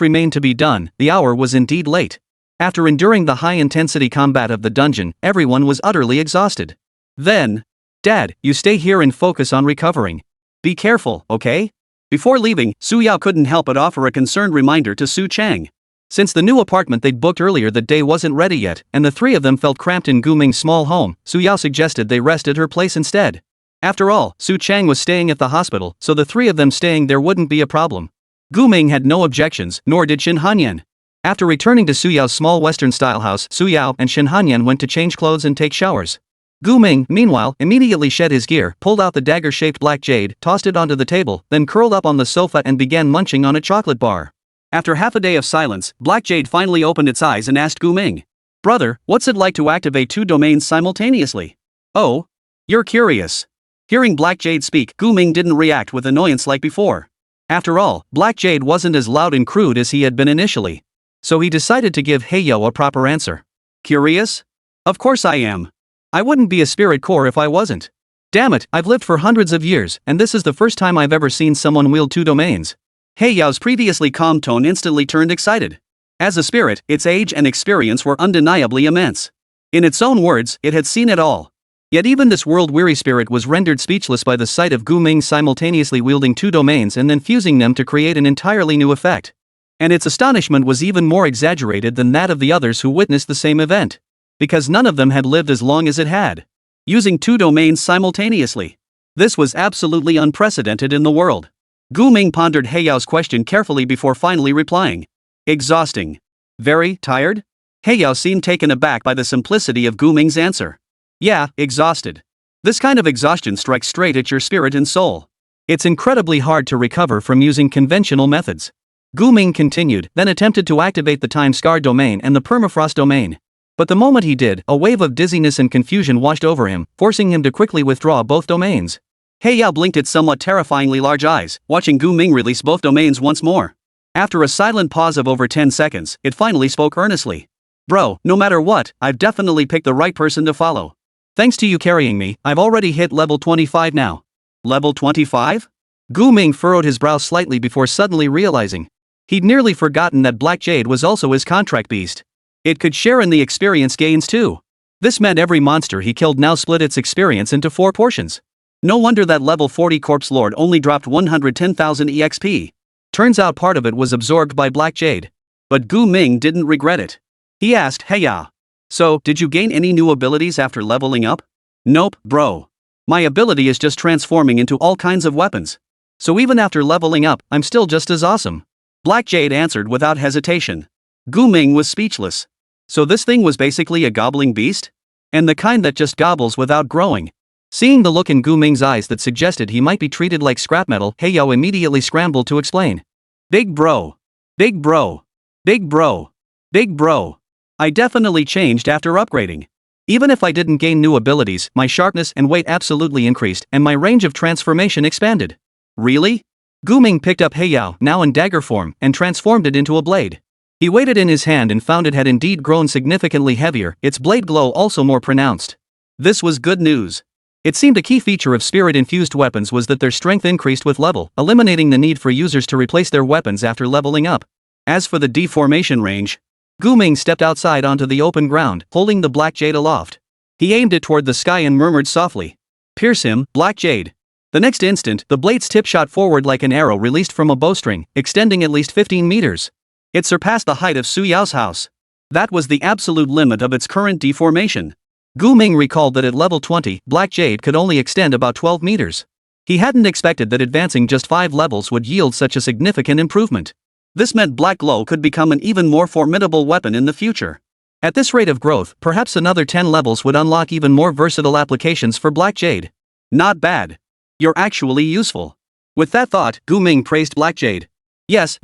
remained to be done, the hour was indeed late. After enduring the high-intensity combat of the dungeon, everyone was utterly exhausted. Then, Dad, you stay here and focus on recovering. Be careful, okay? Before leaving, Su Yao couldn't help but offer a concerned reminder to Su Chang. Since the new apartment they'd booked earlier that day wasn't ready yet, and the three of them felt cramped in Gu Ming's small home, Su Yao suggested they rest at her place instead. After all, Su Chang was staying at the hospital, so the three of them staying there wouldn't be a problem. Gu Ming had no objections, nor did Shin Hanyan. After returning to Su Yao's small Western-style house, Su Yao and Shin Hanyan went to change clothes and take showers. Gu Ming, meanwhile, immediately shed his gear, pulled out the dagger-shaped black jade, tossed it onto the table, then curled up on the sofa and began munching on a chocolate bar. After half a day of silence, Black Jade finally opened its eyes and asked Gu Ming, "Brother, what's it like to activate two domains simultaneously?" "Oh? You're curious." Hearing Black Jade speak, Gu Ming didn't react with annoyance like before. After all, Black Jade wasn't as loud and crude as he had been initially. So he decided to give Heyo a proper answer. "Curious? Of course I am. I wouldn't be a spirit core if I wasn't. Damn it, I've lived for hundreds of years, and this is the first time I've ever seen someone wield two domains." Heyo's previously calm tone instantly turned excited. As a spirit, its age and experience were undeniably immense. In its own words, it had seen it all. Yet even this world-weary spirit was rendered speechless by the sight of Gu Ming simultaneously wielding two domains and then fusing them to create an entirely new effect. And its astonishment was even more exaggerated than that of the others who witnessed the same event. Because none of them had lived as long as it had. Using two domains simultaneously. This was absolutely unprecedented in the world. Gu Ming pondered Heyo's question carefully before finally replying. "Exhausting. Very tired?" Heyo seemed taken aback by the simplicity of Gu Ming's answer. "Yeah, exhausted. This kind of exhaustion strikes straight at your spirit and soul. It's incredibly hard to recover from using conventional methods." Gu Ming continued, then attempted to activate the Time Scar domain and the Permafrost domain. But the moment he did, a wave of dizziness and confusion washed over him, forcing him to quickly withdraw both domains. Heyo blinked its somewhat terrifyingly large eyes, watching Gu Ming release both domains once more. After a silent pause of over 10 seconds, it finally spoke earnestly. "Bro, no matter what, I've definitely picked the right person to follow. Thanks to you carrying me, I've already hit level 25 now." "Level 25? Gu Ming furrowed his brow slightly before suddenly realizing. He'd nearly forgotten that Black Jade was also his contract beast. It could share in the experience gains too. This meant every monster he killed now split its experience into 4 portions. No wonder that level 40 Corpse Lord only dropped 110,000 EXP. Turns out part of it was absorbed by Black Jade. But Gu Ming didn't regret it. He asked, "Hey ya. So, did you gain any new abilities after leveling up?" "Nope, bro. My ability is just transforming into all kinds of weapons. So even after leveling up, I'm still just as awesome." Black Jade answered without hesitation. Gu Ming was speechless. So this thing was basically a gobbling beast? And the kind that just gobbles without growing. Seeing the look in Gu Ming's eyes that suggested he might be treated like scrap metal, Heyo immediately scrambled to explain. "Big bro. Big bro. Big bro. Big bro. I definitely changed after upgrading. Even if I didn't gain new abilities, my sharpness and weight absolutely increased and my range of transformation expanded." "Really?" Gu Ming picked up Heyo, now in dagger form, and transformed it into a blade. He weighed it in his hand and found it had indeed grown significantly heavier, its blade glow also more pronounced. This was good news. It seemed a key feature of spirit-infused weapons was that their strength increased with level, eliminating the need for users to replace their weapons after leveling up. As for the deformation range, Gu Ming stepped outside onto the open ground, holding the Black Jade aloft. He aimed it toward the sky and murmured softly, "Pierce him, Black Jade." The next instant, the blade's tip shot forward like an arrow released from a bowstring, extending at least 15 meters. It surpassed the height of Su Yao's house. That was the absolute limit of its current deformation. Gu Ming recalled that at level 20, Black Jade could only extend about 12 meters. He hadn't expected that advancing just 5 levels would yield such a significant improvement. This meant Black Glow could become an even more formidable weapon in the future. At this rate of growth, perhaps another 10 levels would unlock even more versatile applications for Black Jade. "Not bad. You're actually useful." With that thought, Gu Ming praised Black Jade. Yes.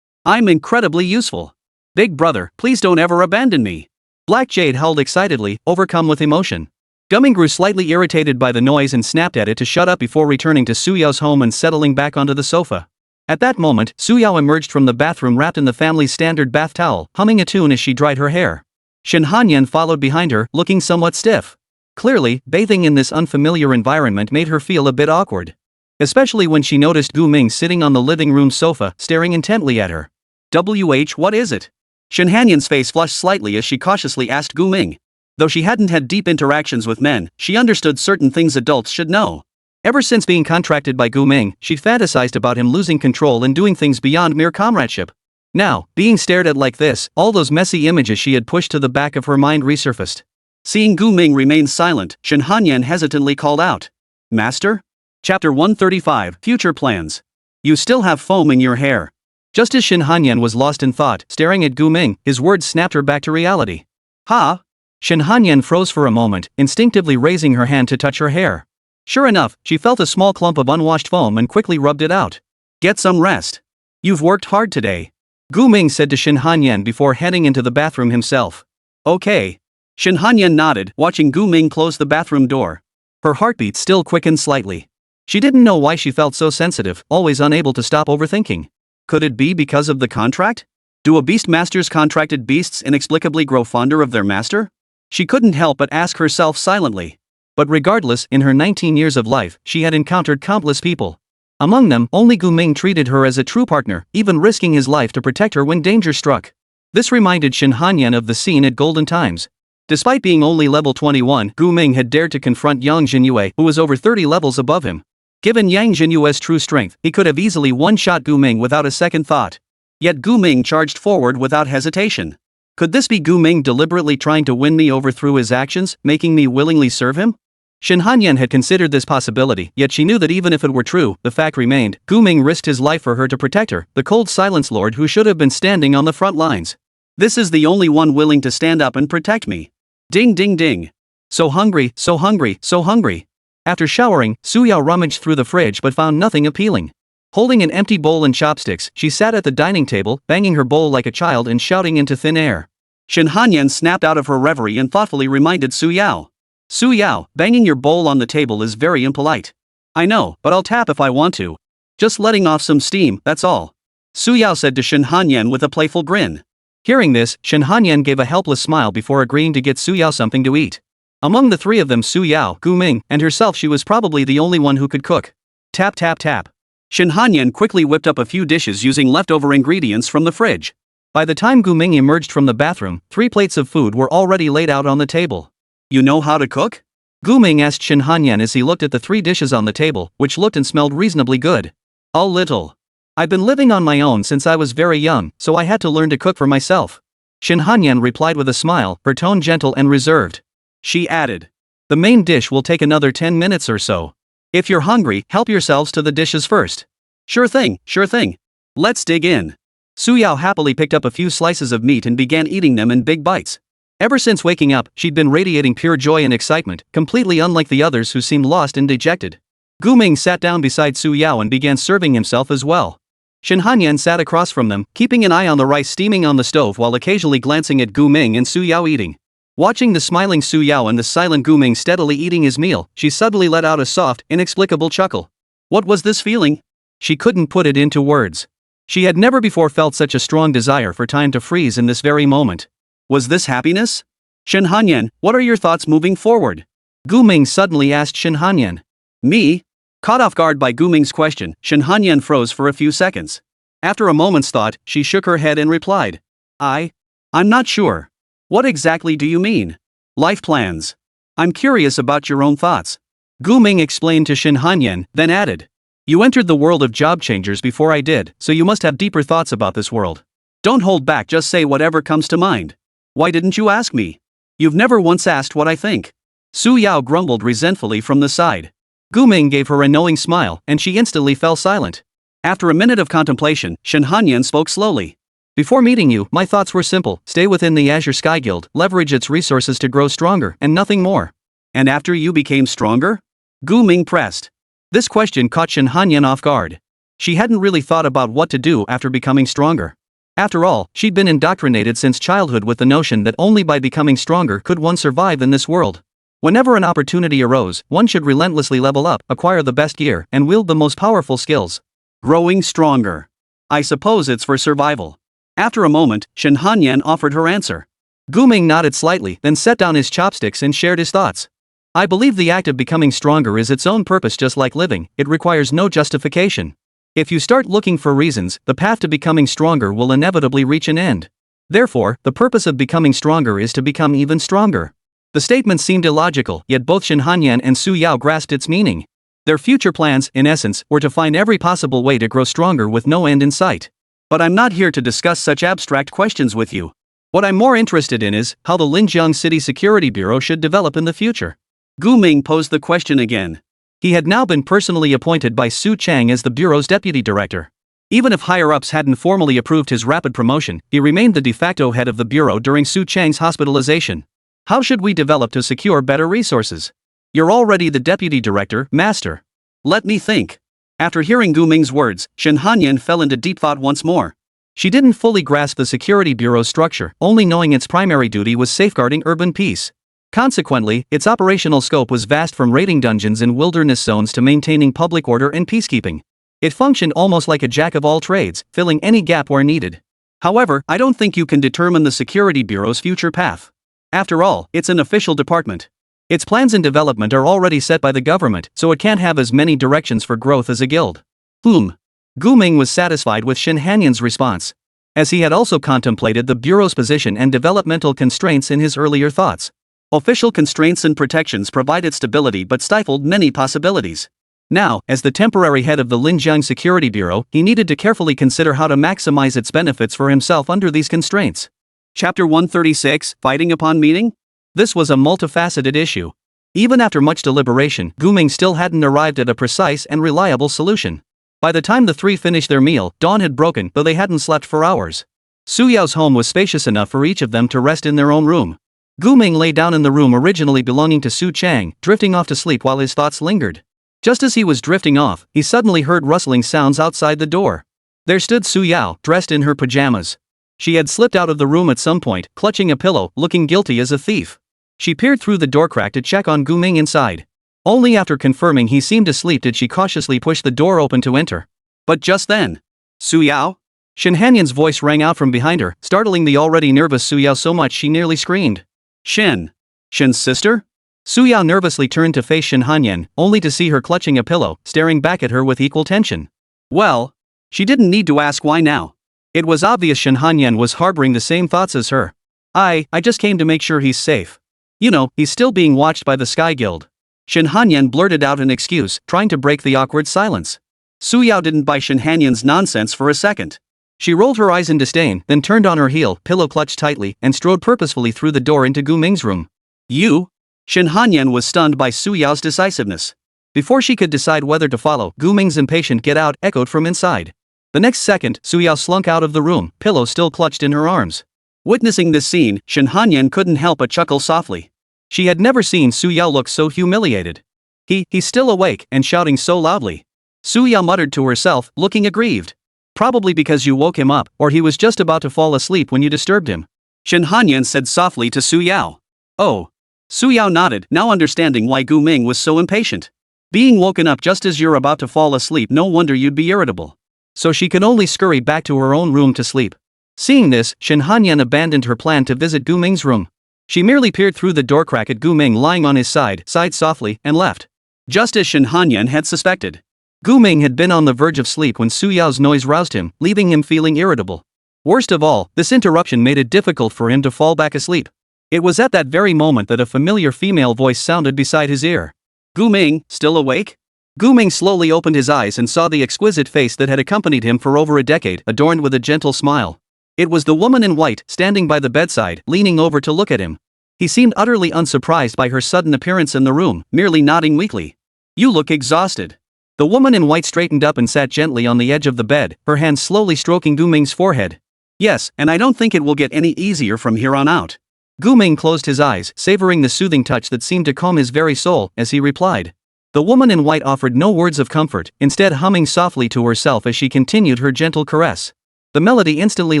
I'm incredibly useful. Big brother, please don't ever abandon me." Black Jade howled excitedly, overcome with emotion. Gu Ming grew slightly irritated by the noise and snapped at it to shut up before returning to Su Yao's home and settling back onto the sofa. At that moment, Su Yao emerged from the bathroom wrapped in the family's standard bath towel, humming a tune as she dried her hair. Shen Hanyan followed behind her, looking somewhat stiff. Clearly, bathing in this unfamiliar environment made her feel a bit awkward. Especially when she noticed Gu Ming sitting on the living room sofa, staring intently at her. What is it?" Shen Hanyan's face flushed slightly as she cautiously asked Gu Ming. Though she hadn't had deep interactions with men, she understood certain things adults should know. Ever since being contracted by Gu Ming, she'd fantasized about him losing control and doing things beyond mere comradeship. Now, being stared at like this, all those messy images she had pushed to the back of her mind resurfaced. Seeing Gu Ming remain silent, Shen Hanyan hesitantly called out, "Master?" Chapter 135, Future Plans. "You still have foam in your hair." Just as Shen Hanyan was lost in thought, staring at Gu Ming, his words snapped her back to reality. "Ha?" Shen Hanyan froze for a moment, instinctively raising her hand to touch her hair. Sure enough, she felt a small clump of unwashed foam and quickly rubbed it out. "Get some rest. You've worked hard today," Gu Ming said to Shen Hanyan before heading into the bathroom himself. "Okay." Shen Hanyan nodded, watching Gu Ming close the bathroom door. Her heartbeat still quickened slightly. She didn't know why she felt so sensitive, always unable to stop overthinking. Could it be because of the contract? Do a beastmaster's contracted beasts inexplicably grow fonder of their master? She couldn't help but ask herself silently. But regardless, in her 19 years of life, she had encountered countless people. Among them, only Gu Ming treated her as a true partner, even risking his life to protect her when danger struck. This reminded Shen Hanyan of the scene at Golden Times. Despite being only level 21, Gu Ming had dared to confront Yang Jinyue, who was over 30 levels above him. Given Yang Jinyue's true strength, he could have easily one-shot Gu Ming without a second thought. Yet Gu Ming charged forward without hesitation. Could this be Gu Ming deliberately trying to win me over through his actions, making me willingly serve him? Shen Hanyan had considered this possibility, yet she knew that even if it were true, the fact remained, Gu Ming risked his life for her to protect her, the cold silence lord who should have been standing on the front lines. This is the only one willing to stand up and protect me. Ding ding ding. So hungry, so hungry, so hungry. After showering, Su Yao rummaged through the fridge but found nothing appealing. Holding an empty bowl and chopsticks, she sat at the dining table, banging her bowl like a child and shouting into thin air. Shen Hanyan snapped out of her reverie and thoughtfully reminded Su Yao. "Su Yao, banging your bowl on the table is very impolite." "I know, but I'll tap if I want to. Just letting off some steam, that's all," Su Yao said to Shen Hanyan with a playful grin. Hearing this, Shen Hanyan gave a helpless smile before agreeing to get Su Yao something to eat. Among the three of them, Su Yao, Gu Ming, and herself, she was probably the only one who could cook. Tap tap tap. Shin Hanyan quickly whipped up a few dishes using leftover ingredients from the fridge. By the time Gu Ming emerged from the bathroom, 3 plates of food were already laid out on the table. You know how to cook? Gu Ming asked Shin Hanyan as he looked at the 3 dishes on the table, which looked and smelled reasonably good. A little. I've been living on my own since I was very young, so I had to learn to cook for myself. Shin Hanyan replied with a smile, her tone gentle and reserved. She added. The main dish will take another 10 minutes or so. If you're hungry, help yourselves to the dishes first. Sure thing, sure thing. Let's dig in. Su Yao happily picked up a few slices of meat and began eating them in big bites. Ever since waking up, she'd been radiating pure joy and excitement, completely unlike the others who seemed lost and dejected. Gu Ming sat down beside Su Yao and began serving himself as well. Shin Hanyan sat across from them, keeping an eye on the rice steaming on the stove while occasionally glancing at Gu Ming and Su Yao eating. Watching the smiling Su Yao and the silent Gu Ming steadily eating his meal, she suddenly let out a soft, inexplicable chuckle. What was this feeling? She couldn't put it into words. She had never before felt such a strong desire for time to freeze in this very moment. Was this happiness? Shin Hanyan, what are your thoughts moving forward? Gu Ming suddenly asked Shin Hanyan. Me? Caught off guard by Gu Ming's question, Shin Hanyan froze for a few seconds. After a moment's thought, she shook her head and replied. I'm not sure. What exactly do you mean? Life plans. I'm curious about your own thoughts. Gu Ming explained to Shin Hanyan, then added. You entered the world of job changers before I did, so you must have deeper thoughts about this world. Don't hold back, just say whatever comes to mind. Why didn't you ask me? You've never once asked what I think. Su Yao grumbled resentfully from the side. Gu Ming gave her a knowing smile, and she instantly fell silent. After a minute of contemplation, Shin Hanyan spoke slowly. Before meeting you, my thoughts were simple: stay within the Azure Sky Guild, leverage its resources to grow stronger, and nothing more. And after you became stronger? Gu Ming pressed. This question caught Shin Hanyan off guard. She hadn't really thought about what to do after becoming stronger. After all, she'd been indoctrinated since childhood with the notion that only by becoming stronger could one survive in this world. Whenever an opportunity arose, one should relentlessly level up, acquire the best gear, and wield the most powerful skills. Growing stronger. I suppose it's for survival. After a moment, Shin Hanyan offered her answer. Gu Ming nodded slightly, then set down his chopsticks and shared his thoughts. I believe the act of becoming stronger is its own purpose, just like living. It requires no justification. If you start looking for reasons, the path to becoming stronger will inevitably reach an end. Therefore, the purpose of becoming stronger is to become even stronger. The statement seemed illogical, yet both Shin Hanyan and Su Yao grasped its meaning. Their future plans, in essence, were to find every possible way to grow stronger with no end in sight. But I'm not here to discuss such abstract questions with you. What I'm more interested in is how the Linjiang City Security Bureau should develop in the future. Gu Ming posed the question again. He had now been personally appointed by Su Chang as the Bureau's deputy director. Even if higher-ups hadn't formally approved his rapid promotion, he remained the de facto head of the Bureau during Su Chang's hospitalization. How should we develop to secure better resources? You're already the deputy director, master. Let me think. After hearing Gu Ming's words, Shin Hanyan fell into deep thought once more. She didn't fully grasp the Security Bureau's structure, only knowing its primary duty was safeguarding urban peace. Consequently, its operational scope was vast, from raiding dungeons in wilderness zones to maintaining public order and peacekeeping. It functioned almost like a jack of all trades, filling any gap where needed. However, I don't think you can determine the Security Bureau's future path. After all, it's an official department. Its plans and development are already set by the government, so it can't have as many directions for growth as a guild. Gu Ming was satisfied with Shin Hanyan's response, as he had also contemplated the Bureau's position and developmental constraints in his earlier thoughts. Official constraints and protections provided stability but stifled many possibilities. Now, as the temporary head of the Linjiang Security Bureau, he needed to carefully consider how to maximize its benefits for himself under these constraints. Chapter 136, Fighting Upon Meaning? This was a multifaceted issue. Even after much deliberation, Gu Ming still hadn't arrived at a precise and reliable solution. By the time the 3 finished their meal, dawn had broken, though they hadn't slept for hours. Su Yao's home was spacious enough for each of them to rest in their own room. Gu Ming lay down in the room originally belonging to Su Chang, drifting off to sleep while his thoughts lingered. Just as he was drifting off, he suddenly heard rustling sounds outside the door. There stood Su Yao, dressed in her pajamas. She had slipped out of the room at some point, clutching a pillow, looking guilty as a thief. She peered through the door crack to check on Gu Ming inside. Only after confirming he seemed asleep did she cautiously push the door open to enter. But just then, Su Yao? Shin Hanyan's voice rang out from behind her, startling the already nervous Su Yao so much she nearly screamed. Shin's sister? Su Yao nervously turned to face Shin Hanyan, only to see her clutching a pillow, staring back at her with equal tension. Well, she didn't need to ask why now. It was obvious Shin Hanyan was harboring the same thoughts as her. I just came to make sure he's safe. You know, he's still being watched by the Sky Guild. Shin Hanyan blurted out an excuse, trying to break the awkward silence. Su Yao didn't buy Shin Hanyan's nonsense for a second. She rolled her eyes in disdain, then turned on her heel, pillow clutched tightly, and strode purposefully through the door into Gu Ming's room. You? Shin Hanyan was stunned by Su Yao's decisiveness. Before she could decide whether to follow, Gu Ming's impatient "get out" echoed from inside. The next second, Su Yao slunk out of the room, pillow still clutched in her arms. Witnessing this scene, Shin Hanyan couldn't help but chuckle softly. She had never seen Su Yao look so humiliated. He's still awake and shouting so loudly. Su Yao muttered to herself, looking aggrieved. Probably because you woke him up, or he was just about to fall asleep when you disturbed him. Shin Hanyan said softly to Su Yao. Oh. Su Yao nodded, now understanding why Gu Ming was so impatient. Being woken up just as you're about to fall asleep, no wonder you'd be irritable. So she could only scurry back to her own room to sleep. Seeing this, Shin Hanyan abandoned her plan to visit Gu Ming's room. She merely peered through the door crack at Gu Ming lying on his side, sighed softly, and left. Just as Shin Hanyan had suspected. Gu Ming had been on the verge of sleep when Su Yao's noise roused him, leaving him feeling irritable. Worst of all, this interruption made it difficult for him to fall back asleep. It was at that very moment that a familiar female voice sounded beside his ear. Gu Ming, still awake? Gu Ming slowly opened his eyes and saw the exquisite face that had accompanied him for over a decade, adorned with a gentle smile. It was the woman in white, standing by the bedside, leaning over to look at him. He seemed utterly unsurprised by her sudden appearance in the room, merely nodding weakly. You look exhausted. The woman in white straightened up and sat gently on the edge of the bed, her hands slowly stroking Gu Ming's forehead. Yes, and I don't think it will get any easier from here on out. Gu Ming closed his eyes, savoring the soothing touch that seemed to calm his very soul, as he replied. The woman in white offered no words of comfort, instead humming softly to herself as she continued her gentle caress. The melody instantly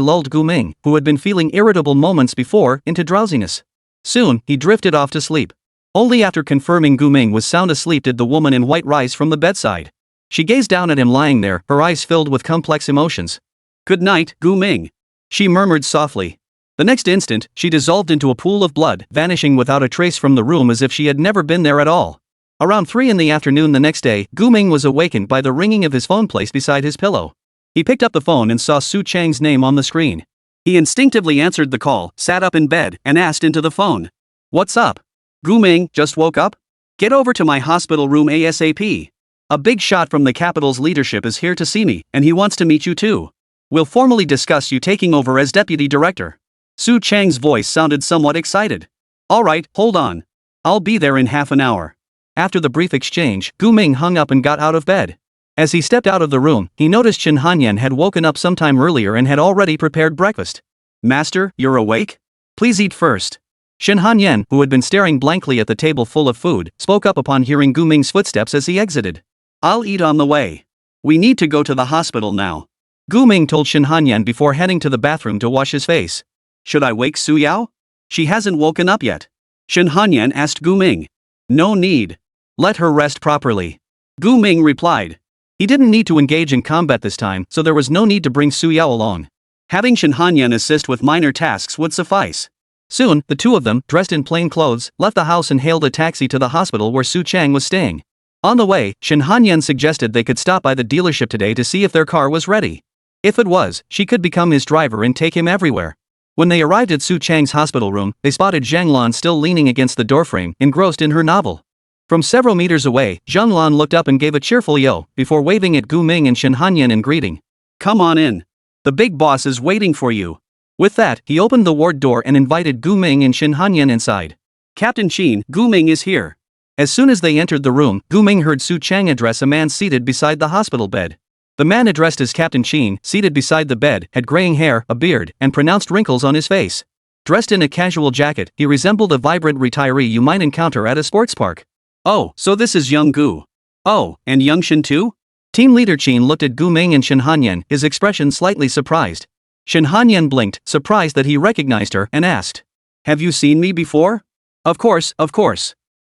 lulled Gu Ming, who had been feeling irritable moments before, into drowsiness. Soon, he drifted off to sleep. Only after confirming Gu Ming was sound asleep did the woman in white rise from the bedside. She gazed down at him lying there, her eyes filled with complex emotions. Good night, Gu Ming, she murmured softly. The next instant, she dissolved into a pool of blood, vanishing without a trace from the room as if she had never been there at all. Around 3 in the afternoon the next day, Gu Ming was awakened by the ringing of his phone placed beside his pillow. He picked up the phone and saw Su Chang's name on the screen. He instinctively answered the call, sat up in bed, and asked into the phone. What's up? Gu Ming, just woke up? Get over to my hospital room ASAP. A big shot from the capital's leadership is here to see me, and he wants to meet you too. We'll formally discuss you taking over as deputy director. Su Chang's voice sounded somewhat excited. Alright, hold on. I'll be there in half an hour. After the brief exchange, Gu Ming hung up and got out of bed. As he stepped out of the room, he noticed Shin Hanyan had woken up sometime earlier and had already prepared breakfast. Master, you're awake? Please eat first. Shin Hanyan, who had been staring blankly at the table full of food, spoke up upon hearing Gu Ming's footsteps as he exited. I'll eat on the way. We need to go to the hospital now. Gu Ming told Shin Hanyan before heading to the bathroom to wash his face. Should I wake Su Yao? She hasn't woken up yet. Shin Hanyan asked Gu Ming. No need. Let her rest properly. Gu Ming replied. He didn't need to engage in combat this time, so there was no need to bring Su Yao along. Having Shin Hanyan assist with minor tasks would suffice. Soon, the two of them, dressed in plain clothes, left the house and hailed a taxi to the hospital where Su Chang was staying. On the way, Shin Hanyan suggested they could stop by the dealership today to see if their car was ready. If it was, she could become his driver and take him everywhere. When they arrived at Su Chang's hospital room, they spotted Zhang Lan still leaning against the doorframe, engrossed in her novel. From several meters away, Zhang Lan looked up and gave a cheerful yo, before waving at Gu Ming and Shin Hanyan in greeting. Come on in. The big boss is waiting for you. With that, he opened the ward door and invited Gu Ming and Shin Hanyan inside. Captain Qin, Gu Ming is here. As soon as they entered the room, Gu Ming heard Su Chang address a man seated beside the hospital bed. The man addressed as Captain Qin, seated beside the bed, had graying hair, a beard, and pronounced wrinkles on his face. Dressed in a casual jacket, he resembled a vibrant retiree you might encounter at a sports park. Oh, so this is young Gu. Oh, and young Shin too? Team leader Qin looked at Gu Ming and Shin Hanyan, his expression slightly surprised. Shin Hanyan blinked, surprised that he recognized her, and asked. Have you seen me before? Of course.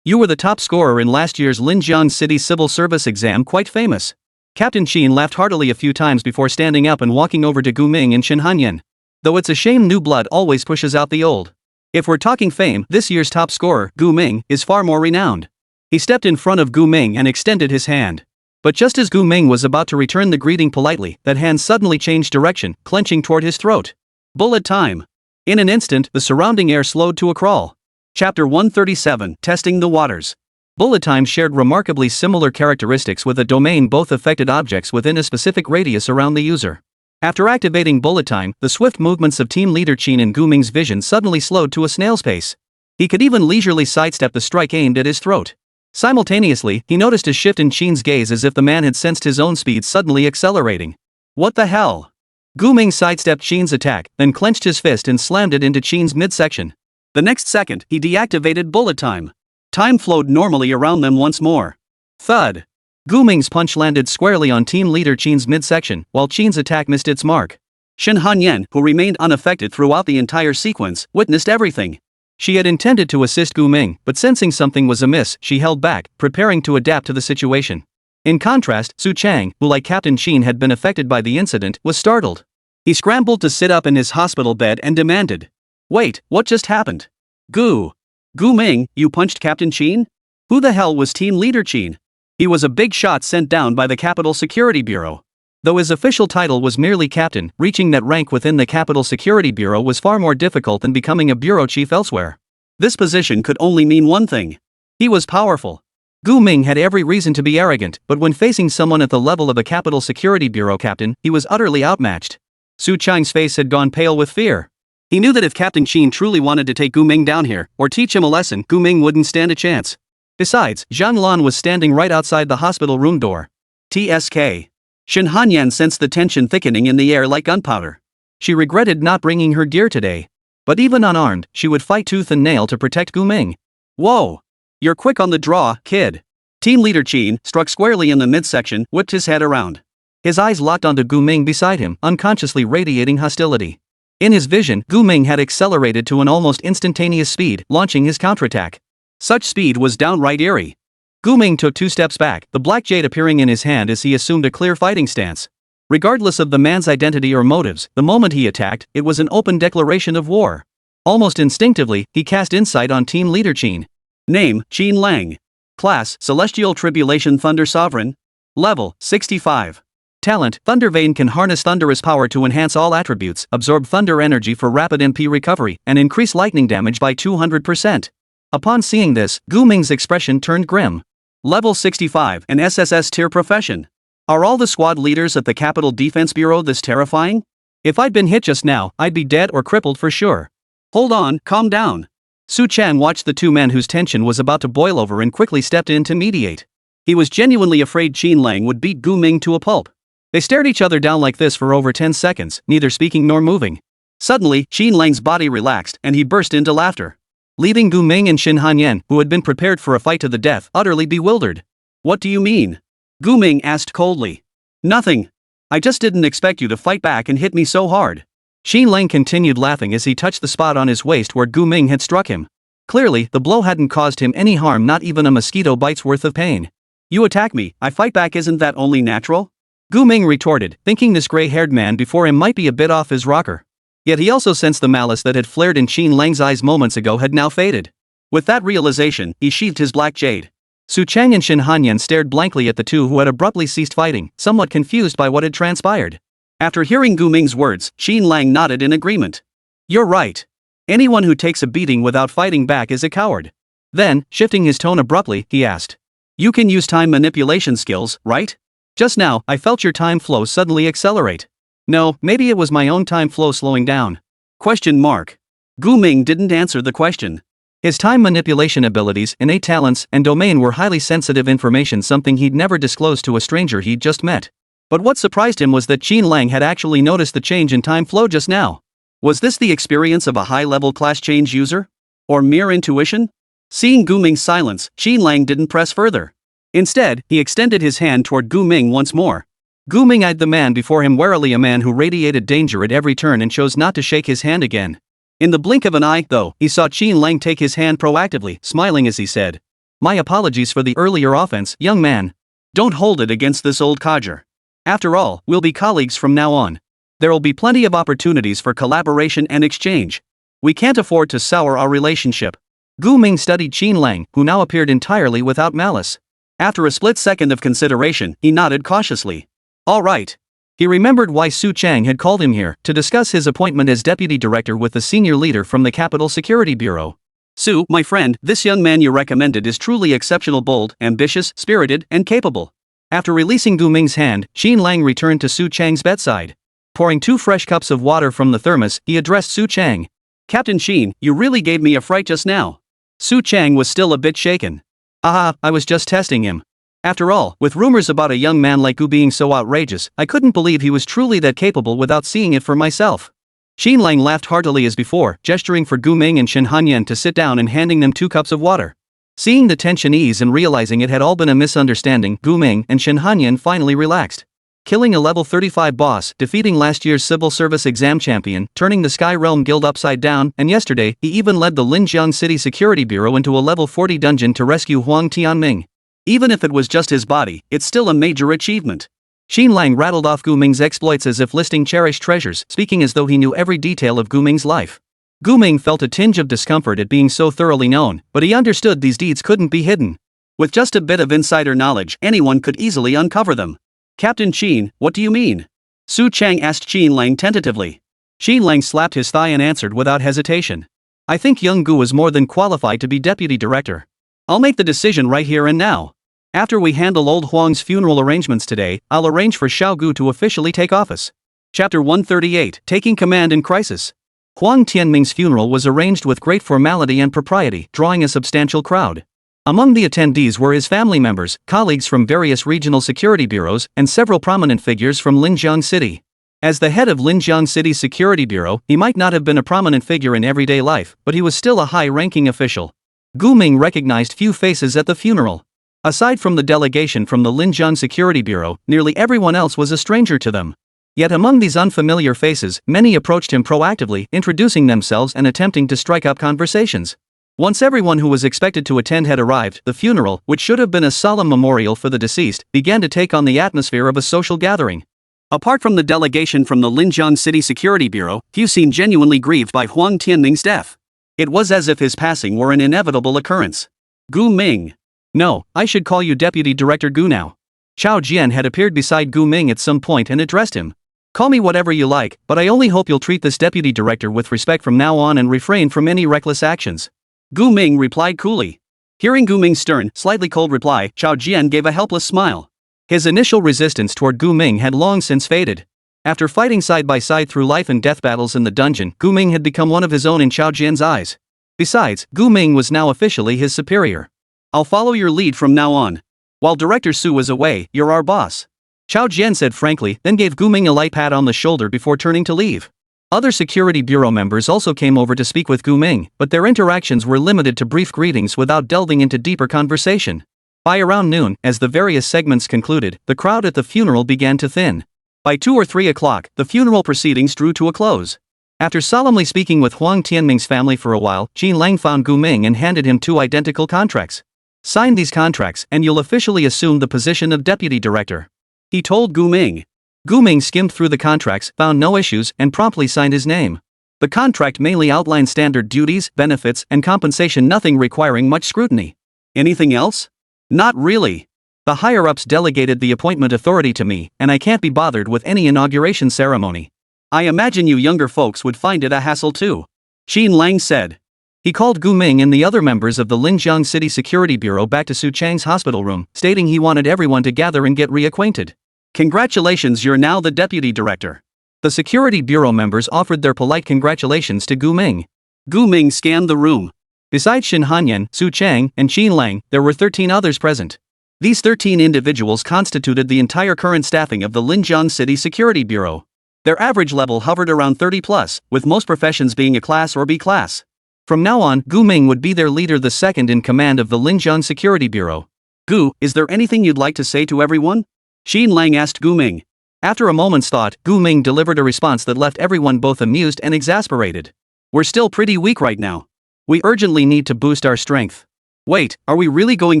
You were the top scorer in last year's Linjiang City Civil Service exam, quite famous. Captain Qin laughed heartily a few times before standing up and walking over to Gu Ming and Shin Hanyan. Though it's a shame new blood always pushes out the old. If we're talking fame, this year's top scorer, Gu Ming, is far more renowned. He stepped in front of Gu Ming and extended his hand. But just as Gu Ming was about to return the greeting politely, that hand suddenly changed direction, clenching toward his throat. Bullet time. In an instant, the surrounding air slowed to a crawl. Chapter 137, Testing the Waters. Bullet time shared remarkably similar characteristics with a domain both affected objects within a specific radius around the user. After activating bullet time, the swift movements of team leader Qin and Gu Ming's vision suddenly slowed to a snail's pace. He could even leisurely sidestep the strike aimed at his throat. Simultaneously, he noticed a shift in Qin's gaze as if the man had sensed his own speed suddenly accelerating. What the hell? Gu Ming sidestepped Qin's attack, then clenched his fist and slammed it into Qin's midsection. The next second, he deactivated bullet time. Time flowed normally around them once more. Thud. Gu Ming's punch landed squarely on team leader Qin's midsection, while Qin's attack missed its mark. Shen Hanyan, who remained unaffected throughout the entire sequence, witnessed everything. She had intended to assist Gu Ming, but sensing something was amiss, she held back, preparing to adapt to the situation. In contrast, Su Chang, who like Captain Qin had been affected by the incident, was startled. He scrambled to sit up in his hospital bed and demanded, "Wait, what just happened? Gu Ming, you punched Captain Qin? Who the hell was team leader Qin? He was a big shot sent down by the Capital Security Bureau." Though his official title was merely captain, reaching that rank within the Capital Security Bureau was far more difficult than becoming a bureau chief elsewhere. This position could only mean one thing. He was powerful. Gu Ming had every reason to be arrogant, but when facing someone at the level of a Capital Security Bureau captain, he was utterly outmatched. Su Chang's face had gone pale with fear. He knew that if Captain Qin truly wanted to take Gu Ming down here, or teach him a lesson, Gu Ming wouldn't stand a chance. Besides, Zhang Lan was standing right outside the hospital room door. TSK. Shen Hanyan sensed the tension thickening in the air like gunpowder. She regretted not bringing her gear today. But even unarmed, she would fight tooth and nail to protect Gu Ming. Whoa! You're quick on the draw, kid. Team leader Qin, struck squarely in the midsection, whipped his head around. His eyes locked onto Gu Ming beside him, unconsciously radiating hostility. In his vision, Gu Ming had accelerated to an almost instantaneous speed, launching his counterattack. Such speed was downright eerie. Gu Ming took 2 steps back, the black jade appearing in his hand as he assumed a clear fighting stance. Regardless of the man's identity or motives, the moment he attacked, it was an open declaration of war. Almost instinctively, he cast insight on team leader Qin. Name, Qin Lang. Class, Celestial Tribulation Thunder Sovereign. Level, 65. Talent, Thundervein can harness thunderous power to enhance all attributes, absorb thunder energy for rapid MP recovery, and increase lightning damage by 200%. Upon seeing this, Gu Ming's expression turned grim. Level 65, an SSS tier profession. Are all the squad leaders at the Capital Defense Bureau this terrifying? If I'd been hit just now, I'd be dead or crippled for sure. Hold on, calm down. Su Chang watched the two men whose tension was about to boil over and quickly stepped in to mediate. He was genuinely afraid Qin Lang would beat Gu Ming to a pulp. They stared each other down like this for over 10 seconds, neither speaking nor moving. Suddenly, Qin Lang's body relaxed and he burst into laughter, leaving Gu Ming and Shen Hanyan, who had been prepared for a fight to the death, utterly bewildered. What do you mean? Gu Ming asked coldly. Nothing. I just didn't expect you to fight back and hit me so hard. Qin Lang continued laughing as he touched the spot on his waist where Gu Ming had struck him. Clearly, the blow hadn't caused him any harm, not even a mosquito bite's worth of pain. You attack me, I fight back, isn't that only natural? Gu Ming retorted, thinking this gray-haired man before him might be a bit off his rocker. Yet he also sensed the malice that had flared in Qin Lang's eyes moments ago had now faded. With that realization, he sheathed his black jade. Su Chang and Shen Hanyan stared blankly at the two who had abruptly ceased fighting, somewhat confused by what had transpired. After hearing Gu Ming's words, Qin Lang nodded in agreement. You're right. Anyone who takes a beating without fighting back is a coward. Then, shifting his tone abruptly, he asked. You can use time manipulation skills, right? Just now, I felt your time flow suddenly accelerate. No, maybe it was my own time flow slowing down. Question mark. Gu Ming didn't answer the question. His time manipulation abilities, innate talents, and domain were highly sensitive information, something he'd never disclosed to a stranger he'd just met. But what surprised him was that Qin Lang had actually noticed the change in time flow just now. Was this the experience of a high-level class change user? Or mere intuition? Seeing Gu Ming's silence, Qin Lang didn't press further. Instead, he extended his hand toward Gu Ming once more. Gu Ming eyed the man before him warily, a man who radiated danger at every turn, and chose not to shake his hand again. In the blink of an eye, though, he saw Qin Lang take his hand proactively, smiling as he said, My apologies for the earlier offense, young man. Don't hold it against this old codger. After all, we'll be colleagues from now on. There'll be plenty of opportunities for collaboration and exchange. We can't afford to sour our relationship. Gu Ming studied Qin Lang, who now appeared entirely without malice. After a split second of consideration, he nodded cautiously. All right. He remembered why Su Chang had called him here, to discuss his appointment as deputy director with the senior leader from the Capital Security Bureau. Su, my friend, this young man you recommended is truly exceptional, bold, ambitious, spirited, and capable. After releasing Gu Ming's hand, Xin Lang returned to Su Chang's bedside. Pouring 2 fresh cups of water from the thermos, he addressed Su Chang. Captain Xin, you really gave me a fright just now. Su Chang was still a bit shaken. I was just testing him. After all, with rumors about a young man like Gu being so outrageous, I couldn't believe he was truly that capable without seeing it for myself. Xin Lang laughed heartily as before, gesturing for Gu Ming and Shen Hanyan to sit down and handing them 2 cups of water. Seeing the tension ease and realizing it had all been a misunderstanding, Gu Ming and Shen Hanyan finally relaxed. Killing a level 35 boss, defeating last year's civil service exam champion, turning the Sky Realm Guild upside down, and yesterday, he even led the Linjiang City Security Bureau into a level 40 dungeon to rescue Huang Tianming. Even if it was just his body, it's still a major achievement. Xin Lang rattled off Gu Ming's exploits as if listing cherished treasures, speaking as though he knew every detail of Gu Ming's life. Gu Ming felt a tinge of discomfort at being so thoroughly known, but he understood these deeds couldn't be hidden. With just a bit of insider knowledge, anyone could easily uncover them. Captain Xin, what do you mean? Su Chang asked Xin Lang tentatively. Xin Lang slapped his thigh and answered without hesitation. I think young Gu is more than qualified to be deputy director. I'll make the decision right here and now. After we handle old Huang's funeral arrangements today, I'll arrange for Xiao Gu to officially take office. Chapter 138, Taking Command in Crisis. Huang Tianming's funeral was arranged with great formality and propriety, drawing a substantial crowd. Among the attendees were his family members, colleagues from various regional security bureaus, and several prominent figures from Linjiang City. As the head of Linjiang City's security bureau, he might not have been a prominent figure in everyday life, but he was still a high-ranking official. Gu Ming recognized few faces at the funeral. Aside from the delegation from the Linjiang Security Bureau, nearly everyone else was a stranger to them. Yet among these unfamiliar faces, many approached him proactively, introducing themselves and attempting to strike up conversations. Once everyone who was expected to attend had arrived, the funeral, which should have been a solemn memorial for the deceased, began to take on the atmosphere of a social gathering. Apart from the delegation from the Linjiang City Security Bureau, few seemed genuinely grieved by Huang Tianming's death. It was as if his passing were an inevitable occurrence. Gu Ming. No, I should call you Deputy Director Gu now. Chao Jian had appeared beside Gu Ming at some point and addressed him. Call me whatever you like, but I only hope you'll treat this Deputy Director with respect from now on and refrain from any reckless actions. Gu Ming replied coolly. Hearing Gu Ming's stern, slightly cold reply, Chao Jian gave a helpless smile. His initial resistance toward Gu Ming had long since faded. After fighting side by side through life and death battles in the dungeon, Gu Ming had become one of his own in Chao Jian's eyes. Besides, Gu Ming was now officially his superior. I'll follow your lead from now on. While Director Su was away, you're our boss. Chao Jian said frankly, then gave Gu Ming a light pat on the shoulder before turning to leave. Other security bureau members also came over to speak with Gu Ming, but their interactions were limited to brief greetings without delving into deeper conversation. By around noon, as the various segments concluded, the crowd at the funeral began to thin. By 2 or 3 o'clock, the funeral proceedings drew to a close. After solemnly speaking with Huang Tianming's family for a while, Xin Lang found Gu Ming and handed him 2 identical contracts. Sign these contracts, and you'll officially assume the position of deputy director, he told Gu Ming. Gu Ming skimmed through the contracts, found no issues, and promptly signed his name. The contract mainly outlined standard duties, benefits, and compensation, nothing requiring much scrutiny. Anything else? Not really. The higher-ups delegated the appointment authority to me, and I can't be bothered with any inauguration ceremony. I imagine you younger folks would find it a hassle too, Xin Lang said. He called Gu Ming and the other members of the Linjiang City Security Bureau back to Su Chang's hospital room, stating he wanted everyone to gather and get reacquainted. Congratulations, you're now the deputy director. The Security Bureau members offered their polite congratulations to Gu Ming. Gu Ming scanned the room. Besides Shen Hanyan, Su Chang, and Xin Lang, there were 13 others present. These 13 individuals constituted the entire current staffing of the Linjiang City Security Bureau. Their average level hovered around 30+, with most professions being A class or B class. From now on, Gu Ming would be their leader, the second in command of the Linjiang Security Bureau. Gu, is there anything you'd like to say to everyone? Xin Lang asked Gu Ming. After a moment's thought, Gu Ming delivered a response that left everyone both amused and exasperated. We're still pretty weak right now. We urgently need to boost our strength. Wait, are we really going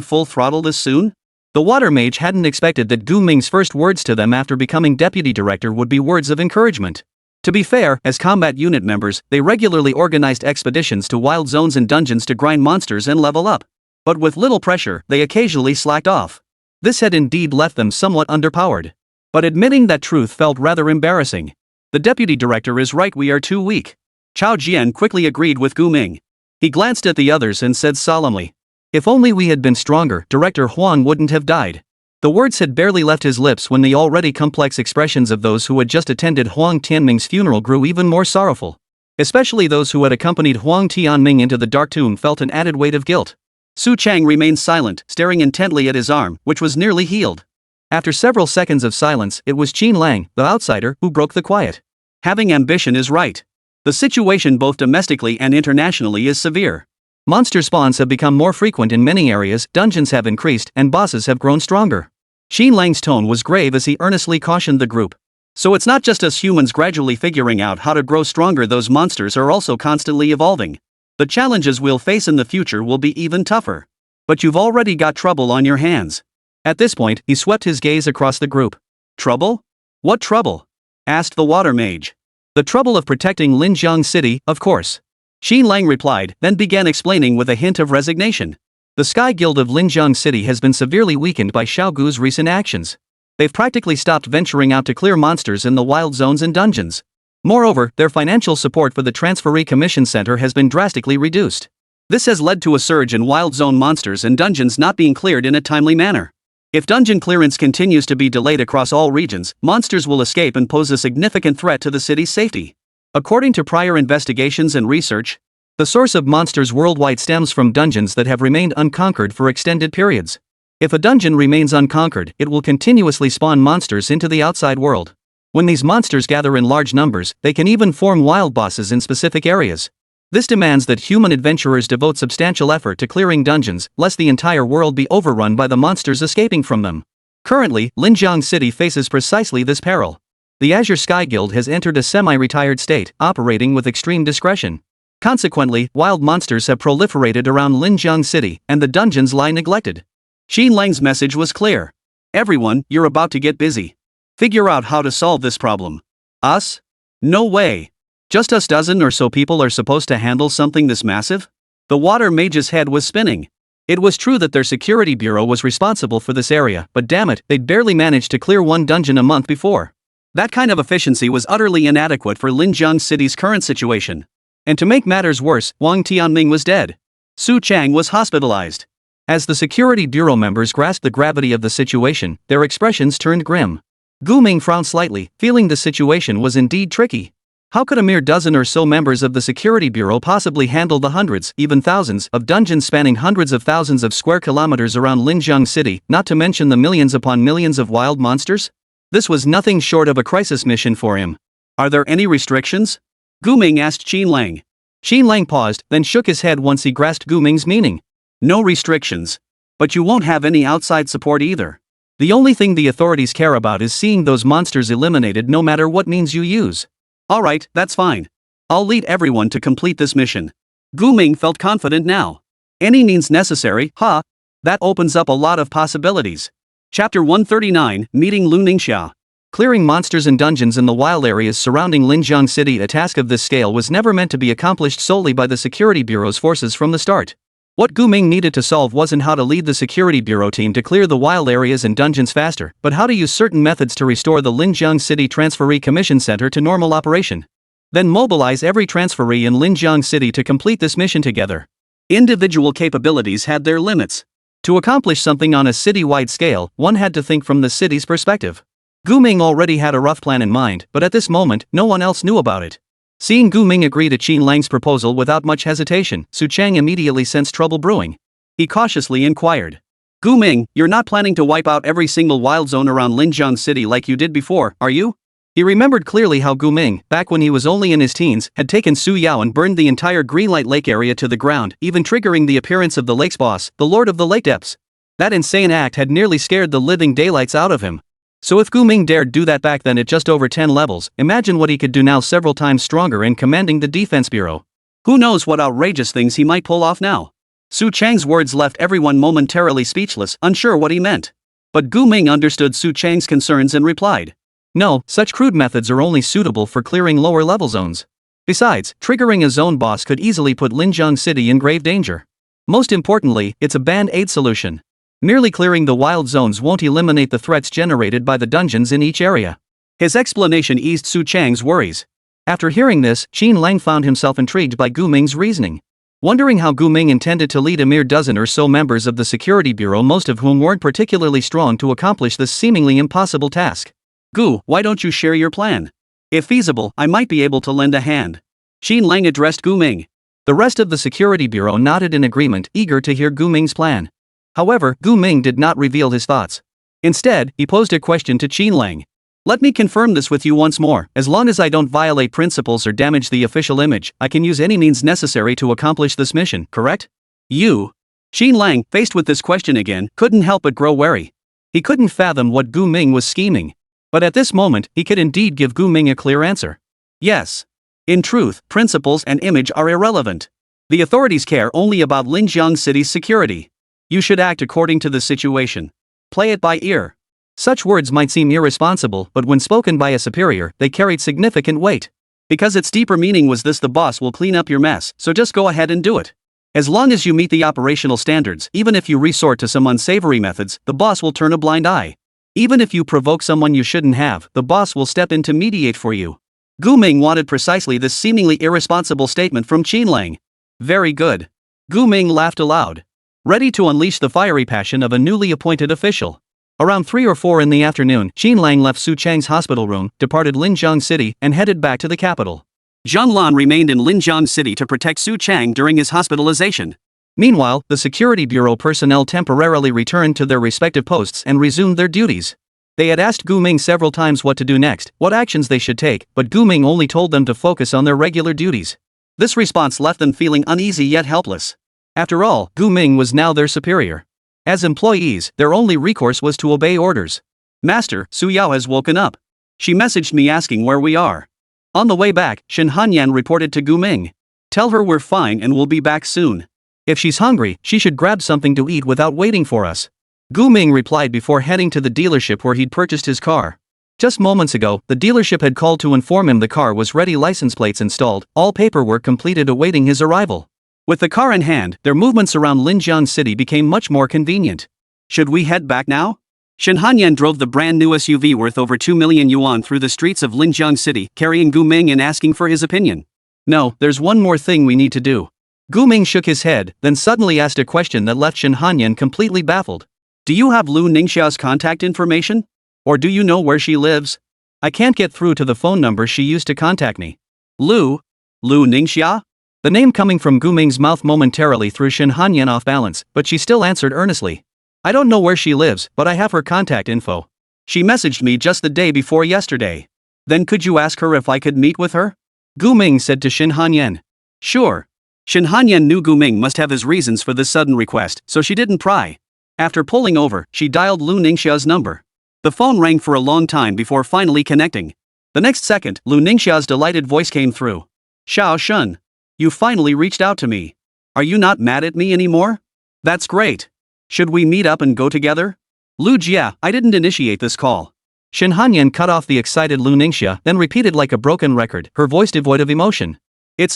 full throttle this soon? The water mage hadn't expected that Gu Ming's first words to them after becoming deputy director would be words of encouragement. To be fair, as combat unit members, they regularly organized expeditions to wild zones and dungeons to grind monsters and level up. But with little pressure, they occasionally slacked off. This had indeed left them somewhat underpowered. But admitting that truth felt rather embarrassing. The deputy director is right, we are too weak. Chao Jian quickly agreed with Gu Ming. He glanced at the others and said solemnly, "If only we had been stronger, Director Huang wouldn't have died." The words had barely left his lips when the already complex expressions of those who had just attended Huang Tianming's funeral grew even more sorrowful. Especially those who had accompanied Huang Tianming into the dark tomb felt an added weight of guilt. Su Chang remained silent, staring intently at his arm, which was nearly healed. After several seconds of silence, it was Qin Lang, the outsider, who broke the quiet. Having ambition is right. The situation both domestically and internationally is severe. Monster spawns have become more frequent in many areas, dungeons have increased, and bosses have grown stronger. Qin Lang's tone was grave as he earnestly cautioned the group. So it's not just us humans gradually figuring out how to grow stronger, those monsters are also constantly evolving. The challenges we'll face in the future will be even tougher. But you've already got trouble on your hands. At this point, he swept his gaze across the group. Trouble? What trouble? Asked the water mage. The trouble of protecting Linjiang City, of course. Qin Lang replied, then began explaining with a hint of resignation. The Sky Guild of Linjiang City has been severely weakened by Xiaogu's recent actions. They've practically stopped venturing out to clear monsters in the wild zones and dungeons. Moreover, their financial support for the Transferee Commission Center has been drastically reduced. This has led to a surge in wild zone monsters and dungeons not being cleared in a timely manner. If dungeon clearance continues to be delayed across all regions, monsters will escape and pose a significant threat to the city's safety. According to prior investigations and research, the source of monsters worldwide stems from dungeons that have remained unconquered for extended periods. If a dungeon remains unconquered, it will continuously spawn monsters into the outside world. When these monsters gather in large numbers, they can even form wild bosses in specific areas. This demands that human adventurers devote substantial effort to clearing dungeons, lest the entire world be overrun by the monsters escaping from them. Currently, Linjiang City faces precisely this peril. The Azure Sky Guild has entered a semi-retired state, operating with extreme discretion. Consequently, wild monsters have proliferated around Linjiang City, and the dungeons lie neglected. Qin Lang's message was clear. Everyone, you're about to get busy. Figure out how to solve this problem. Us? No way. Just us dozen or so people are supposed to handle something this massive? The water mage's head was spinning. It was true that their security bureau was responsible for this area, but damn it, they'd barely managed to clear one dungeon a month before. That kind of efficiency was utterly inadequate for Linjiang City's current situation. And to make matters worse, Wang Tianming was dead. Su Chang was hospitalized. As the security bureau members grasped the gravity of the situation, their expressions turned grim. Gu Ming frowned slightly, feeling the situation was indeed tricky. How could a mere dozen or so members of the security bureau possibly handle the hundreds, even thousands, of dungeons spanning hundreds of thousands of square kilometers around Linjiang City, not to mention the millions upon millions of wild monsters? This was nothing short of a crisis mission for him. Are there any restrictions? Gu Ming asked Qin Lang. Qin Lang paused, then shook his head once he grasped Gu Ming's meaning. No restrictions. But you won't have any outside support either. The only thing the authorities care about is seeing those monsters eliminated no matter what means you use. Alright, that's fine. I'll lead everyone to complete this mission. Gu Ming felt confident now. Any means necessary, huh? That opens up a lot of possibilities. Chapter 139, Meeting Lu Ningxia. Clearing monsters and dungeons in the wild areas surrounding Linjiang City. A task of this scale was never meant to be accomplished solely by the Security Bureau's forces from the start. What Gu Ming needed to solve wasn't how to lead the Security Bureau team to clear the wild areas and dungeons faster, but how to use certain methods to restore the Linjiang City Transferee Commission Center to normal operation. Then mobilize every transferee in Linjiang City to complete this mission together. Individual capabilities had their limits. To accomplish something on a city-wide scale, one had to think from the city's perspective. Gu Ming already had a rough plan in mind, but at this moment, no one else knew about it. Seeing Gu Ming agree to Qin Lang's proposal without much hesitation, Su Chang immediately sensed trouble brewing. He cautiously inquired. Gu Ming, you're not planning to wipe out every single wild zone around Linjiang City like you did before, are you? He remembered clearly how Gu Ming, back when he was only in his teens, had taken Su Yao and burned the entire Greenlight Lake area to the ground, even triggering the appearance of the lake's boss, the Lord of the Lake Depths. That insane act had nearly scared the living daylights out of him. So if Gu Ming dared do that back then at just over 10 levels, imagine what he could do now several times stronger and commanding the Defense Bureau. Who knows what outrageous things he might pull off now? Su Chang's words left everyone momentarily speechless, unsure what he meant. But Gu Ming understood Su Chang's concerns and replied. No, such crude methods are only suitable for clearing lower level zones. Besides, triggering a zone boss could easily put Linjiang City in grave danger. Most importantly, it's a band-aid solution. Merely clearing the wild zones won't eliminate the threats generated by the dungeons in each area. His explanation eased Su Chang's worries. After hearing this, Qin Lang found himself intrigued by Gu Ming's reasoning. Wondering how Gu Ming intended to lead a mere dozen or so members of the security bureau, most of whom weren't particularly strong, to accomplish this seemingly impossible task. Gu, why don't you share your plan? If feasible, I might be able to lend a hand. Qin Lang addressed Gu Ming. The rest of the security bureau nodded in agreement, eager to hear Gu Ming's plan. However, Gu Ming did not reveal his thoughts. Instead, he posed a question to Qin Lang. Let me confirm this with you once more. As long as I don't violate principles or damage the official image, I can use any means necessary to accomplish this mission, correct? You? Qin Lang, faced with this question again, couldn't help but grow wary. He couldn't fathom what Gu Ming was scheming. But at this moment, he could indeed give Gu Ming a clear answer. Yes. In truth, principles and image are irrelevant. The authorities care only about Linjiang City's security. You should act according to the situation. Play it by ear. Such words might seem irresponsible, but when spoken by a superior, they carried significant weight. Because its deeper meaning was this: the boss will clean up your mess, so just go ahead and do it. As long as you meet the operational standards, even if you resort to some unsavory methods, the boss will turn a blind eye. Even if you provoke someone you shouldn't have, the boss will step in to mediate for you. Gu Ming wanted precisely this seemingly irresponsible statement from Qin Lang. Very good. Gu Ming laughed aloud, ready to unleash the fiery passion of a newly appointed official. Around 3 or 4 in the afternoon, Qin Lang left Su Chang's hospital room, departed Linjiang City, and headed back to the capital. Zhang Lan remained in Linjiang City to protect Su Chang during his hospitalization. Meanwhile, the security bureau personnel temporarily returned to their respective posts and resumed their duties. They had asked Gu Ming several times what to do next, what actions they should take, but Gu Ming only told them to focus on their regular duties. This response left them feeling uneasy yet helpless. After all, Gu Ming was now their superior. As employees, their only recourse was to obey orders. Master, Su Yao has woken up. She messaged me asking where we are. On the way back, Shen Hanyan reported to Gu Ming. Tell her we're fine and we'll be back soon. If she's hungry, she should grab something to eat without waiting for us. Gu Ming replied before heading to the dealership where he'd purchased his car. Just moments ago, the dealership had called to inform him the car was ready, license plates installed, all paperwork completed, awaiting his arrival. With the car in hand, their movements around Linjiang City became much more convenient. Should we head back now? Shen Hanyan drove the brand new SUV worth over 2 million yuan through the streets of Linjiang City, carrying Gu Ming and asking for his opinion. No, there's one more thing we need to do. Gu Ming shook his head, then suddenly asked a question that left Shen Hanyan completely baffled. Do you have Lu Ningxia's contact information? Or do you know where she lives? I can't get through to the phone number she used to contact me. Lu Ningxia? The name coming from Gu Ming's mouth momentarily threw Shen Hanyan off balance, but she still answered earnestly. I don't know where she lives, but I have her contact info. She messaged me just the day before yesterday. Then could you ask her if I could meet with her? Gu Ming said to Shen Hanyan. Sure. Shen Hanyan knew Gu Ming must have his reasons for this sudden request, so she didn't pry. After pulling over, she dialed Lu Ningxia's number. The phone rang for a long time before finally connecting. The next second, Lu Ningxia's delighted voice came through. Xiao Shun. You finally reached out to me. Are you not mad at me anymore? That's great. Should we meet up and go together? Lu Jia, I didn't initiate this call. Shen Hanyan cut off the excited Lu Ningxia, then repeated like a broken record, her voice devoid of emotion.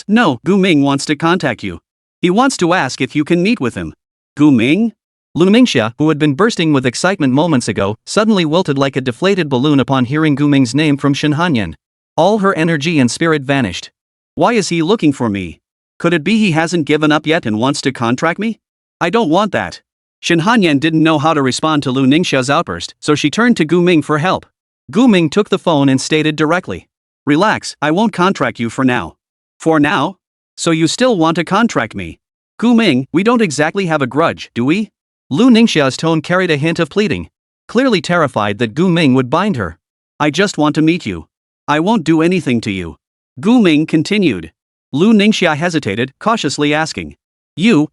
No, Gu Ming wants to contact you. He wants to ask if you can meet with him. Gu Ming? Lu Ningxia, who had been bursting with excitement moments ago, suddenly wilted like a deflated balloon upon hearing Gu Ming's name from Shen Hanyan. All her energy and spirit vanished. Why is he looking for me? Could it be he hasn't given up yet and wants to contract me? I don't want that. Shen Hanyan didn't know how to respond to Lu Ningxia's outburst, so she turned to Gu Ming for help. Gu Ming took the phone and stated directly. Relax, I won't contract you for now. For now? So you still want to contract me? Gu Ming, we don't exactly have a grudge, do we? Lu Ningxia's tone carried a hint of pleading. Clearly terrified that Gu Ming would bind her. I just want to meet you. I won't do anything to you. Gu Ming continued. Lu Ningxia hesitated, cautiously asking.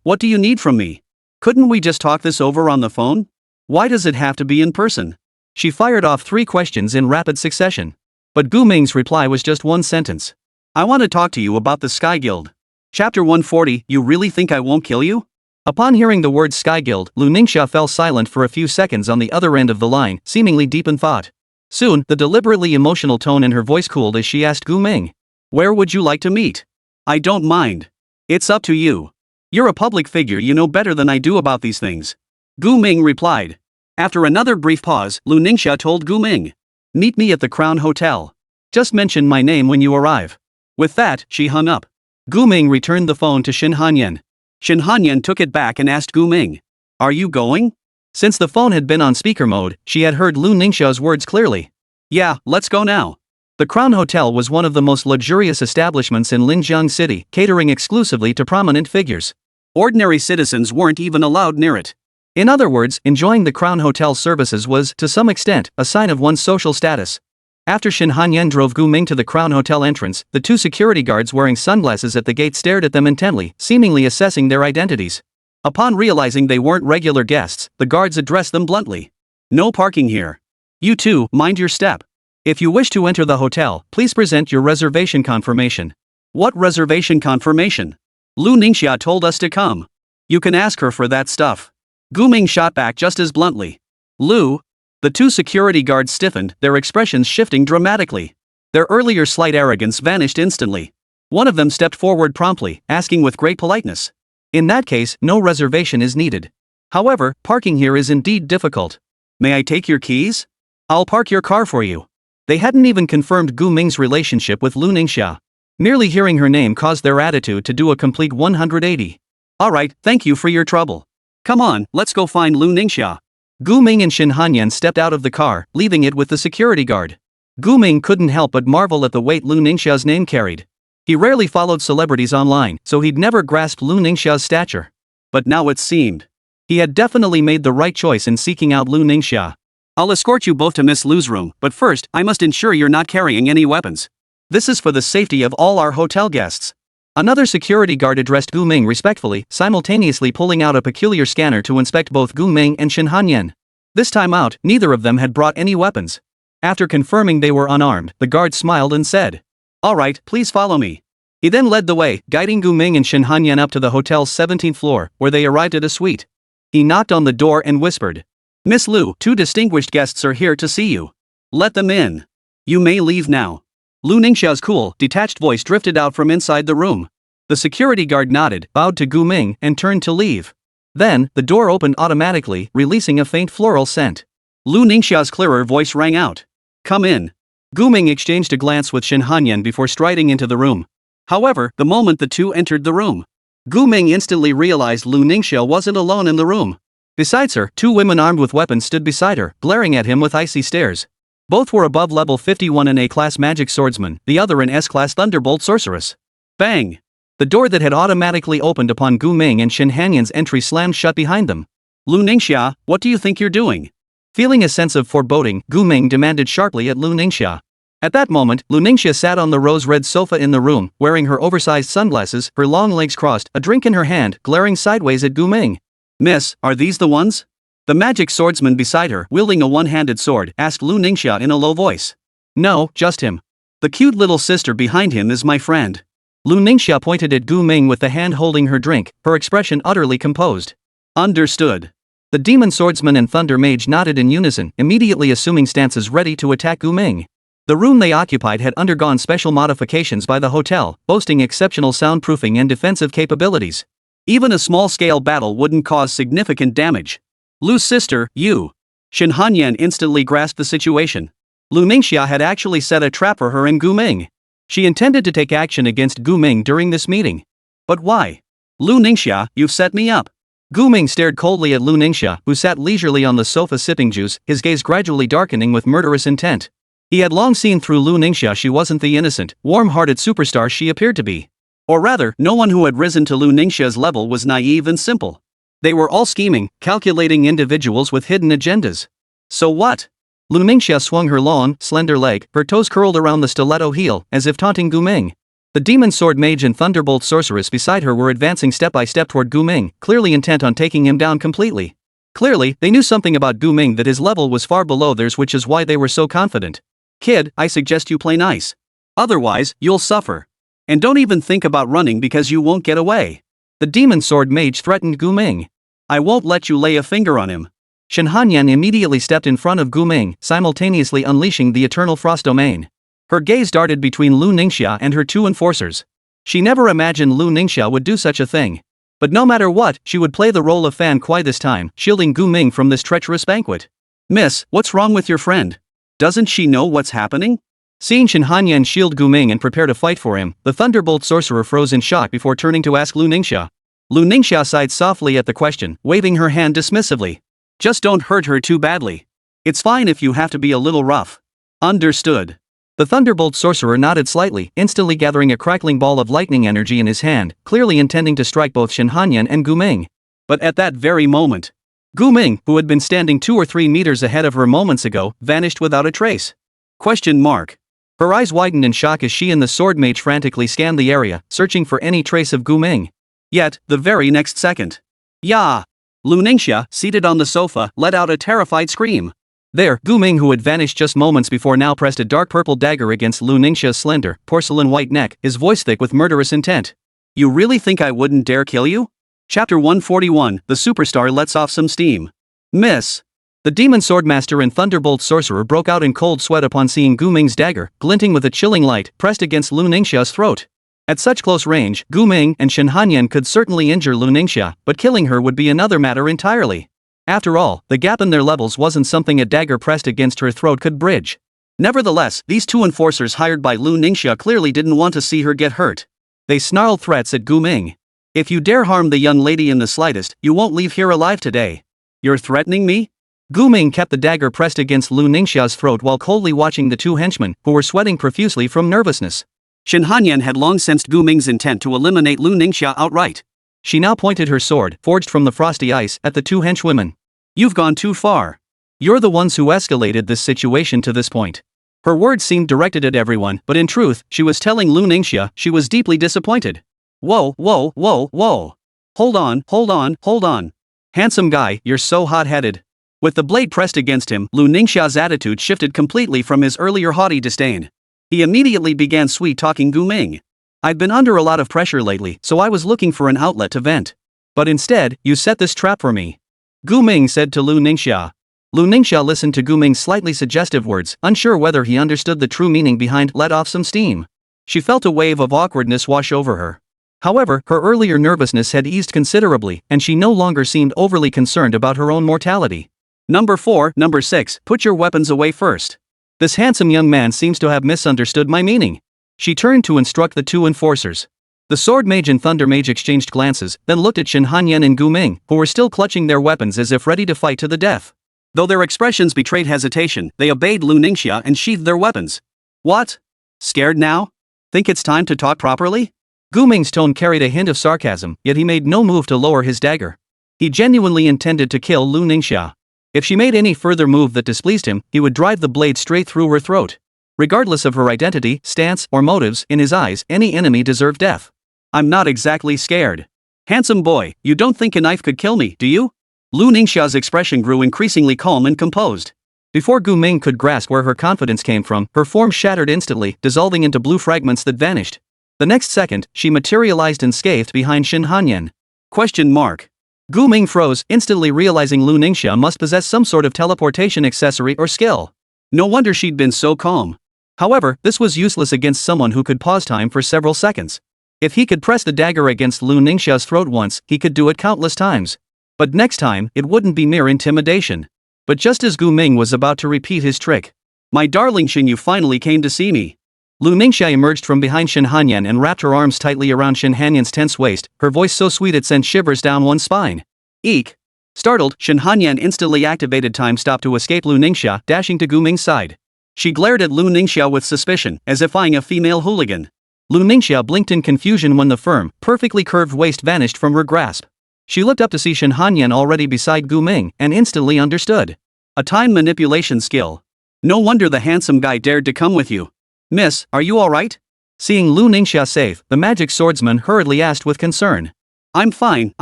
What do you need from me? Couldn't we just talk this over on the phone? Why does it have to be in person? She fired off 3 questions in rapid succession. But Gu Ming's reply was just one sentence. I want to talk to you about the Sky Guild. Chapter 140, you really think I won't kill you? Upon hearing the word Sky Guild, Lu Ningxia fell silent for a few seconds on the other end of the line, seemingly deep in thought. Soon, the deliberately emotional tone in her voice cooled as she asked Gu Ming. Where would you like to meet? I don't mind. It's up to you. You're a public figure, you know better than I do about these things. Gu Ming replied. After another brief pause, Lu Ningxia told Gu Ming. Meet me at the Crown Hotel. Just mention my name when you arrive. With that, she hung up. Gu Ming returned the phone to Shin Hanyan. Shin Hanyan took it back and asked Gu Ming. Are you going? Since the phone had been on speaker mode, she had heard Lu Ningxia's words clearly. Yeah, let's go now. The Crown Hotel was one of the most luxurious establishments in Linjiang City, catering exclusively to prominent figures. Ordinary citizens weren't even allowed near it. In other words, enjoying the Crown Hotel services was, to some extent, a sign of one's social status. After Shin Hanyan drove Gu Ming to the Crown Hotel entrance, the two security guards wearing sunglasses at the gate stared at them intently, seemingly assessing their identities. Upon realizing they weren't regular guests, the guards addressed them bluntly. No parking here. You two, mind your step. If you wish to enter the hotel, please present your reservation confirmation. What reservation confirmation? Lu Ningxia told us to come. You can ask her for that stuff. Gu Ming shot back just as bluntly. Lu? The two security guards stiffened, their expressions shifting dramatically. Their earlier slight arrogance vanished instantly. One of them stepped forward promptly, asking with great politeness. In that case, no reservation is needed. However, parking here is indeed difficult. May I take your keys? I'll park your car for you. They hadn't even confirmed Gu Ming's relationship with Lu Ningxia. Merely hearing her name caused their attitude to do a complete 180. Alright, thank you for your trouble. Come on, let's go find Lu Ningxia. Gu Ming and Shin Hanyan stepped out of the car, leaving it with the security guard. Gu Ming couldn't help but marvel at the weight Lu Ningxia's name carried. He rarely followed celebrities online, so he'd never grasped Lu Ningxia's stature. But now it seemed. He had definitely made the right choice in seeking out Lu Ningxia. I'll escort you both to Miss Lu's room, but first, I must ensure you're not carrying any weapons. This is for the safety of all our hotel guests. Another security guard addressed Gu Ming respectfully, simultaneously pulling out a peculiar scanner to inspect both Gu Ming and Shin Hanyan. This time out, neither of them had brought any weapons. After confirming they were unarmed, the guard smiled and said, Alright, please follow me. He then led the way, guiding Gu Ming and Shin Hanyan up to the hotel's 17th floor, where they arrived at a suite. He knocked on the door and whispered, Miss Lu, two distinguished guests are here to see you. Let them in. You may leave now. Lu Ningxia's cool, detached voice drifted out from inside the room. The security guard nodded, bowed to Gu Ming, and turned to leave. Then, the door opened automatically, releasing a faint floral scent. Lu Ningxia's clearer voice rang out. Come in. Gu Ming exchanged a glance with Shin Hanyan before striding into the room. However, the moment the two entered the room, Gu Ming instantly realized Lu Ningxia wasn't alone in the room. Besides her, two women armed with weapons stood beside her, glaring at him with icy stares. Both were above level 51 an A-class magic swordsman, the other an S-class thunderbolt sorceress. Bang! The door that had automatically opened upon Gu Ming and Shin Hanyan's entry slammed shut behind them. Lu Ningxia, what do you think you're doing? Feeling a sense of foreboding, Gu Ming demanded sharply at Lu Ningxia. At that moment, Lu Ningxia sat on the rose-red sofa in the room, wearing her oversized sunglasses, her long legs crossed, a drink in her hand, glaring sideways at Gu Ming. Miss, are these the ones? The magic swordsman beside her, wielding a one-handed sword, asked Lu Ningxia in a low voice. No, just him. The cute little sister behind him is my friend. Lu Ningxia pointed at Gu Ming with the hand holding her drink, her expression utterly composed. Understood. The demon swordsman and thunder mage nodded in unison, immediately assuming stances ready to attack Gu Ming. The room they occupied had undergone special modifications by the hotel, boasting exceptional soundproofing and defensive capabilities. Even a small-scale battle wouldn't cause significant damage. Lu's sister, you. Shin Hanyan instantly grasped the situation. Lu Ningxia had actually set a trap for her and Gu Ming. She intended to take action against Gu Ming during this meeting. But why? Lu Ningxia, you've set me up. Gu Ming stared coldly at Lu Ningxia, who sat leisurely on the sofa sipping juice, his gaze gradually darkening with murderous intent. He had long seen through Lu Ningxia. She wasn't the innocent, warm-hearted superstar she appeared to be. Or rather, no one who had risen to Lu Ningxia's level was naive and simple. They were all scheming, calculating individuals with hidden agendas. So what? Lu Ningxia swung her long, slender leg, her toes curled around the stiletto heel, as if taunting Gu Ming. The demon sword mage and thunderbolt sorceress beside her were advancing step by step toward Gu Ming, clearly intent on taking him down completely. Clearly, they knew something about Gu Ming that his level was far below theirs, which is why they were so confident. Kid, I suggest you play nice. Otherwise, you'll suffer. And don't even think about running because you won't get away. The demon sword mage threatened Gu Ming. I won't let you lay a finger on him. Shin Hanyan immediately stepped in front of Gu Ming, simultaneously unleashing the Eternal Frost Domain. Her gaze darted between Lu Ningxia and her two enforcers. She never imagined Lu Ningxia would do such a thing. But no matter what, she would play the role of Fan Kuai this time, shielding Gu Ming from this treacherous banquet. Miss, what's wrong with your friend? Doesn't she know what's happening? Seeing Shen Hanyan shield Gu Ming and prepare to fight for him, the Thunderbolt sorcerer froze in shock before turning to ask Lu Ningxia. Lu Ningxia sighed softly at the question, waving her hand dismissively. Just don't hurt her too badly. It's fine if you have to be a little rough. Understood. The Thunderbolt sorcerer nodded slightly, instantly gathering a crackling ball of lightning energy in his hand, clearly intending to strike both Shen Hanyan and Gu Ming. But at that very moment, Gu Ming, who had been standing 2 or 3 meters ahead of her moments ago, vanished without a trace. Question mark. Her eyes widened in shock as she and the sword mage frantically scanned the area, searching for any trace of Gu Ming. Yet, the very next second. Yeah! Lu Ningxia, seated on the sofa, let out a terrified scream. There, Gu Ming, who had vanished just moments before, now pressed a dark purple dagger against Lu Ningxia's slender, porcelain white neck, his voice thick with murderous intent. You really think I wouldn't dare kill you? Chapter 141, the superstar lets off some steam. Miss. The demon swordmaster and thunderbolt sorcerer broke out in cold sweat upon seeing Gu Ming's dagger, glinting with a chilling light, pressed against Lu Ningxia's throat. At such close range, Gu Ming and Shen Hanyan could certainly injure Lu Ningxia, but killing her would be another matter entirely. After all, the gap in their levels wasn't something a dagger pressed against her throat could bridge. Nevertheless, these 2 enforcers hired by Lu Ningxia clearly didn't want to see her get hurt. They snarled threats at Gu Ming. If you dare harm the young lady in the slightest, you won't leave here alive today. You're threatening me? Gu Ming kept the dagger pressed against Lu Ningxia's throat while coldly watching the 2 henchmen, who were sweating profusely from nervousness. Shen Hanyan had long sensed Gu Ming's intent to eliminate Lu Ningxia outright. She now pointed her sword, forged from the frosty ice, at the 2 henchwomen. You've gone too far. You're the ones who escalated this situation to this point. Her words seemed directed at everyone, but in truth, she was telling Lu Ningxia she was deeply disappointed. Whoa, whoa, whoa, whoa. Hold on. Handsome guy, you're so hot-headed. With the blade pressed against him, Lu Ningxia's attitude shifted completely from his earlier haughty disdain. He immediately began sweet-talking Gu Ming. I'd been under a lot of pressure lately, so I was looking for an outlet to vent. But instead, you set this trap for me. Gu Ming said to Lu Ningxia. Lu Ningxia listened to Gu Ming's slightly suggestive words, unsure whether he understood the true meaning behind let off some steam. She felt a wave of awkwardness wash over her. However, her earlier nervousness had eased considerably, and she no longer seemed overly concerned about her own mortality. Number 6, put your weapons away first. This handsome young man seems to have misunderstood my meaning. She turned to instruct the 2 enforcers. The sword mage and thunder mage exchanged glances, then looked at Shen Hanyan and Gu Ming, who were still clutching their weapons as if ready to fight to the death. Though their expressions betrayed hesitation, they obeyed Lu Ningxia and sheathed their weapons. What? Scared now? Think it's time to talk properly? Gu Ming's tone carried a hint of sarcasm, yet he made no move to lower his dagger. He genuinely intended to kill Lu Ningxia. If she made any further move that displeased him, he would drive the blade straight through her throat. Regardless of her identity, stance, or motives, in his eyes, any enemy deserved death. I'm not exactly scared. Handsome boy, you don't think a knife could kill me, do you? Lu Ningxia's expression grew increasingly calm and composed. Before Gu Ming could grasp where her confidence came from, her form shattered instantly, dissolving into blue fragments that vanished. The next second, she materialized unscathed behind Shen Hanyan. Question mark. Gu Ming froze, instantly realizing Lu Ningxia must possess some sort of teleportation accessory or skill. No wonder she'd been so calm. However, this was useless against someone who could pause time for several seconds. If he could press the dagger against Lu Ningxia's throat once, he could do it countless times. But next time, it wouldn't be mere intimidation. But just as Gu Ming was about to repeat his trick. My darling Shen, you finally came to see me. Lu Ningxia emerged from behind Shen Hanyan and wrapped her arms tightly around Shen Hanyan's tense waist, her voice so sweet it sent shivers down one's spine. Eek. Startled, Shen Hanyan instantly activated time stop to escape Lu Ningxia, dashing to Gu Ming's side. She glared at Lu Ningxia with suspicion, as if eyeing a female hooligan. Lu Ningxia blinked in confusion when the firm, perfectly curved waist vanished from her grasp. She looked up to see Shen Hanyan already beside Gu Ming, and instantly understood. A time manipulation skill. No wonder the handsome guy dared to come with you. Miss, are you alright? Seeing Lu Ningxia safe, the magic swordsman hurriedly asked with concern. I'm fine.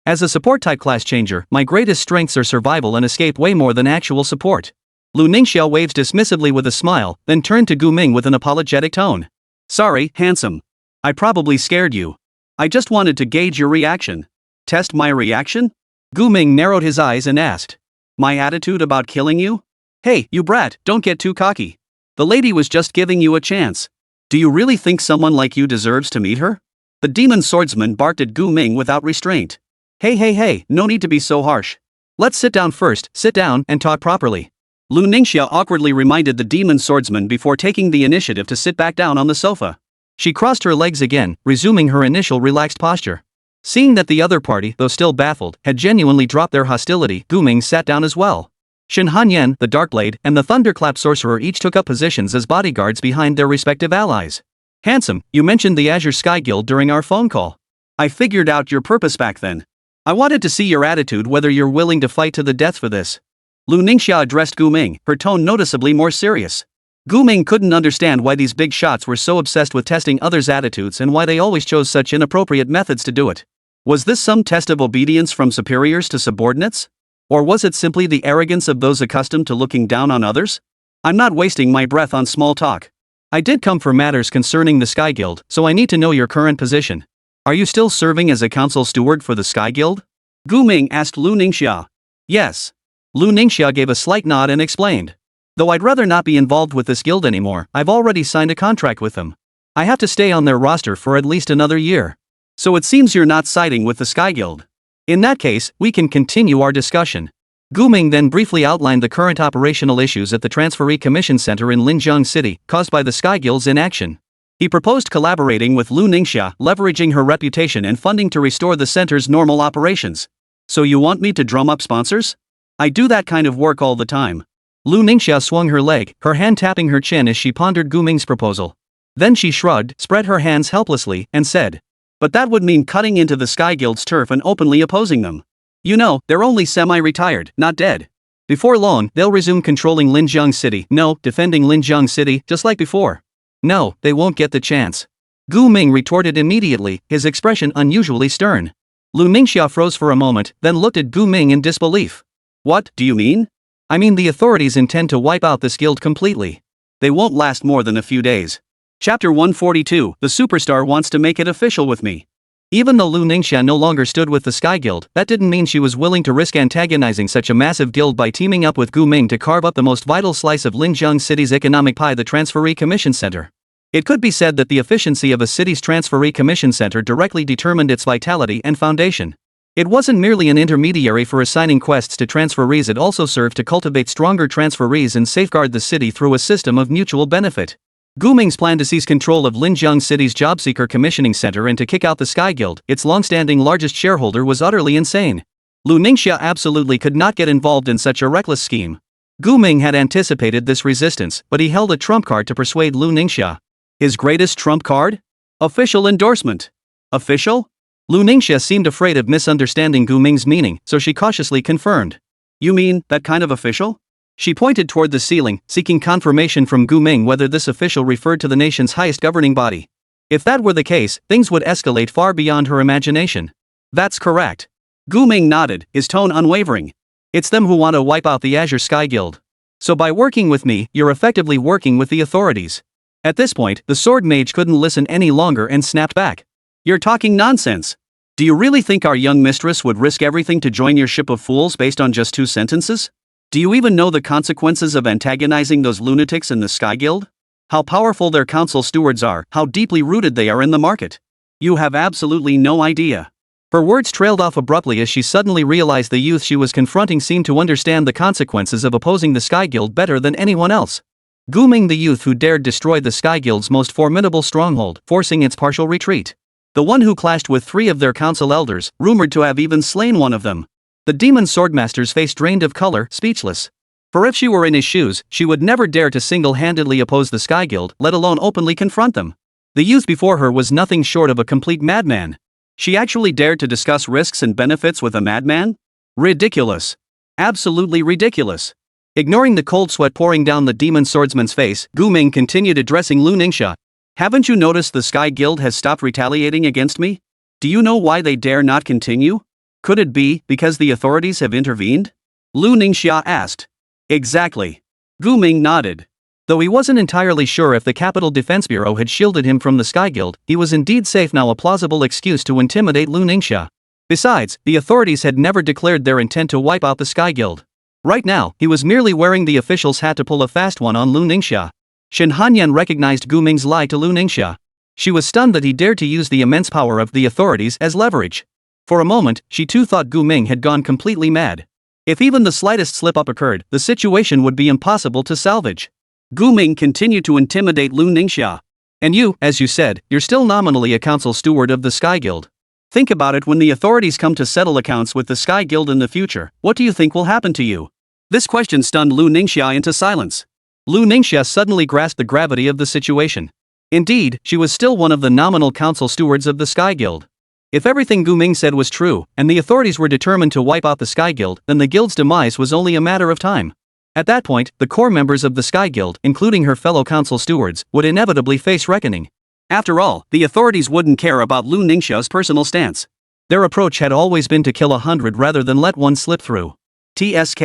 As a support-type class changer, my greatest strengths are survival and escape way more than actual support. Lu Ningxia waves dismissively with a smile, then turned to Gu Ming with an apologetic tone. Sorry, handsome. I probably scared you. I just wanted to gauge your reaction. Test my reaction? Gu Ming narrowed his eyes and asked. My attitude about killing you? Hey, you brat, don't get too cocky. The lady was just giving you a chance. Do you really think someone like you deserves to meet her? The demon swordsman barked at Gu Ming without restraint. Hey, no need to be so harsh. Let's sit down first, sit down and talk properly. Lu Ningxia awkwardly reminded the demon swordsman before taking the initiative to sit back down on the sofa. She crossed her legs again, resuming her initial relaxed posture. Seeing that the other party, though still baffled, had genuinely dropped their hostility, Gu Ming sat down as well. Shen Hanyan, the Darkblade, and the Thunderclap Sorcerer each took up positions as bodyguards behind their respective allies. Handsome, you mentioned the Azure Sky Guild during our phone call. I figured out your purpose back then. I wanted to see your attitude, whether you're willing to fight to the death for this. Lu Ningxia addressed Gu Ming, her tone noticeably more serious. Gu Ming couldn't understand why these big shots were so obsessed with testing others' attitudes and why they always chose such inappropriate methods to do it. Was this some test of obedience from superiors to subordinates? Or was it simply the arrogance of those accustomed to looking down on others? I'm not wasting my breath on small talk. I did come for matters concerning the Sky Guild, so I need to know your current position. Are you still serving as a council steward for the Sky Guild? Gu Ming asked Lu Ningxia. Yes. Lu Ningxia gave a slight nod and explained. Though I'd rather not be involved with this guild anymore, I've already signed a contract with them. I have to stay on their roster for at least another year. So it seems you're not siding with the Sky Guild. In that case, we can continue our discussion. Gu Ming then briefly outlined the current operational issues at the Transferee Commission Center in Linjiang City, caused by the Sky Guild's inaction. He proposed collaborating with Lu Ningxia, leveraging her reputation and funding to restore the center's normal operations. So you want me to drum up sponsors? I do that kind of work all the time. Lu Ningxia swung her leg, her hand tapping her chin as she pondered Gu Ming's proposal. Then she shrugged, spread her hands helplessly, and said, but that would mean cutting into the Sky Guild's turf and openly opposing them. You know, they're only semi-retired, not dead. Before long, they'll resume controlling Linjiang City, defending Linjiang City, just like before. No, they won't get the chance. Gu Ming retorted immediately, his expression unusually stern. Lu Ningxia froze for a moment, then looked at Gu Ming in disbelief. What do you mean? I mean the authorities intend to wipe out this guild completely. They won't last more than a few days. Chapter 142, the superstar wants to make it official with me. Even though Lu Ningxia no longer stood with the Sky Guild, that didn't mean she was willing to risk antagonizing such a massive guild by teaming up with Gu Ming to carve up the most vital slice of Linjiang City's economic pie, the Transferee Commission Center. It could be said that the efficiency of a city's Transferee Commission Center directly determined its vitality and foundation. It wasn't merely an intermediary for assigning quests to transferees, it also served to cultivate stronger transferees and safeguard the city through a system of mutual benefit. Gu Ming's plan to seize control of Linjiang City's Jobseeker Commissioning Center and to kick out the Sky Guild, its long-standing largest shareholder, was utterly insane. Lu Ningxia absolutely could not get involved in such a reckless scheme. Gu Ming had anticipated this resistance, but he held a trump card to persuade Lu Ningxia. His greatest trump card? Official endorsement. Official? Lu Ningxia seemed afraid of misunderstanding Gu Ming's meaning, so she cautiously confirmed. You mean, that kind of official? She pointed toward the ceiling, seeking confirmation from Gu Ming whether this official referred to the nation's highest governing body. If that were the case, things would escalate far beyond her imagination. That's correct. Gu Ming nodded, his tone unwavering. It's them who want to wipe out the Azure Sky Guild. So by working with me, you're effectively working with the authorities. At this point, the sword mage couldn't listen any longer and snapped back. You're talking nonsense. Do you really think our young mistress would risk everything to join your ship of fools based on just 2 sentences? Do you even know the consequences of antagonizing those lunatics in the Sky Guild? How powerful their council stewards are, how deeply rooted they are in the market. You have absolutely no idea. Her words trailed off abruptly as she suddenly realized the youth she was confronting seemed to understand the consequences of opposing the Sky Guild better than anyone else. Gu Ming, the youth who dared destroy the Sky Guild's most formidable stronghold, forcing its partial retreat. The one who clashed with 3 of their council elders, rumored to have even slain one of them. The demon swordmaster's face drained of color, speechless. For if she were in his shoes, she would never dare to single-handedly oppose the Sky Guild, let alone openly confront them. The youth before her was nothing short of a complete madman. She actually dared to discuss risks and benefits with a madman? Ridiculous. Absolutely ridiculous. Ignoring the cold sweat pouring down the demon swordsman's face, Gu Ming continued addressing Lu Ningxia. Haven't you noticed the Sky Guild has stopped retaliating against me? Do you know why they dare not continue? Could it be because the authorities have intervened? Lu Ningxia asked. Exactly. Gu Ming nodded. Though he wasn't entirely sure if the Capital Defense Bureau had shielded him from the Sky Guild, he was indeed safe now, a plausible excuse to intimidate Lu Ningxia. Besides, the authorities had never declared their intent to wipe out the Sky Guild. Right now, he was merely wearing the official's hat to pull a fast one on Lu Ningxia. Shen Hanyan recognized Gu Ming's lie to Lu Ningxia. She was stunned that he dared to use the immense power of the authorities as leverage. For a moment, she too thought Gu Ming had gone completely mad. If even the slightest slip-up occurred, the situation would be impossible to salvage. Gu Ming continued to intimidate Lu Ningxia. And you, as you said, you're still nominally a council steward of the Sky Guild. Think about it, when the authorities come to settle accounts with the Sky Guild in the future, what do you think will happen to you? This question stunned Lu Ningxia into silence. Lu Ningxia suddenly grasped the gravity of the situation. Indeed, she was still one of the nominal council stewards of the Sky Guild. If everything Gu Ming said was true, and the authorities were determined to wipe out the Sky Guild, then the guild's demise was only a matter of time. At that point, the core members of the Sky Guild, including her fellow council stewards, would inevitably face reckoning. After all, the authorities wouldn't care about Lu Ningxia's personal stance. Their approach had always been to kill 100 rather than let one slip through. TSK.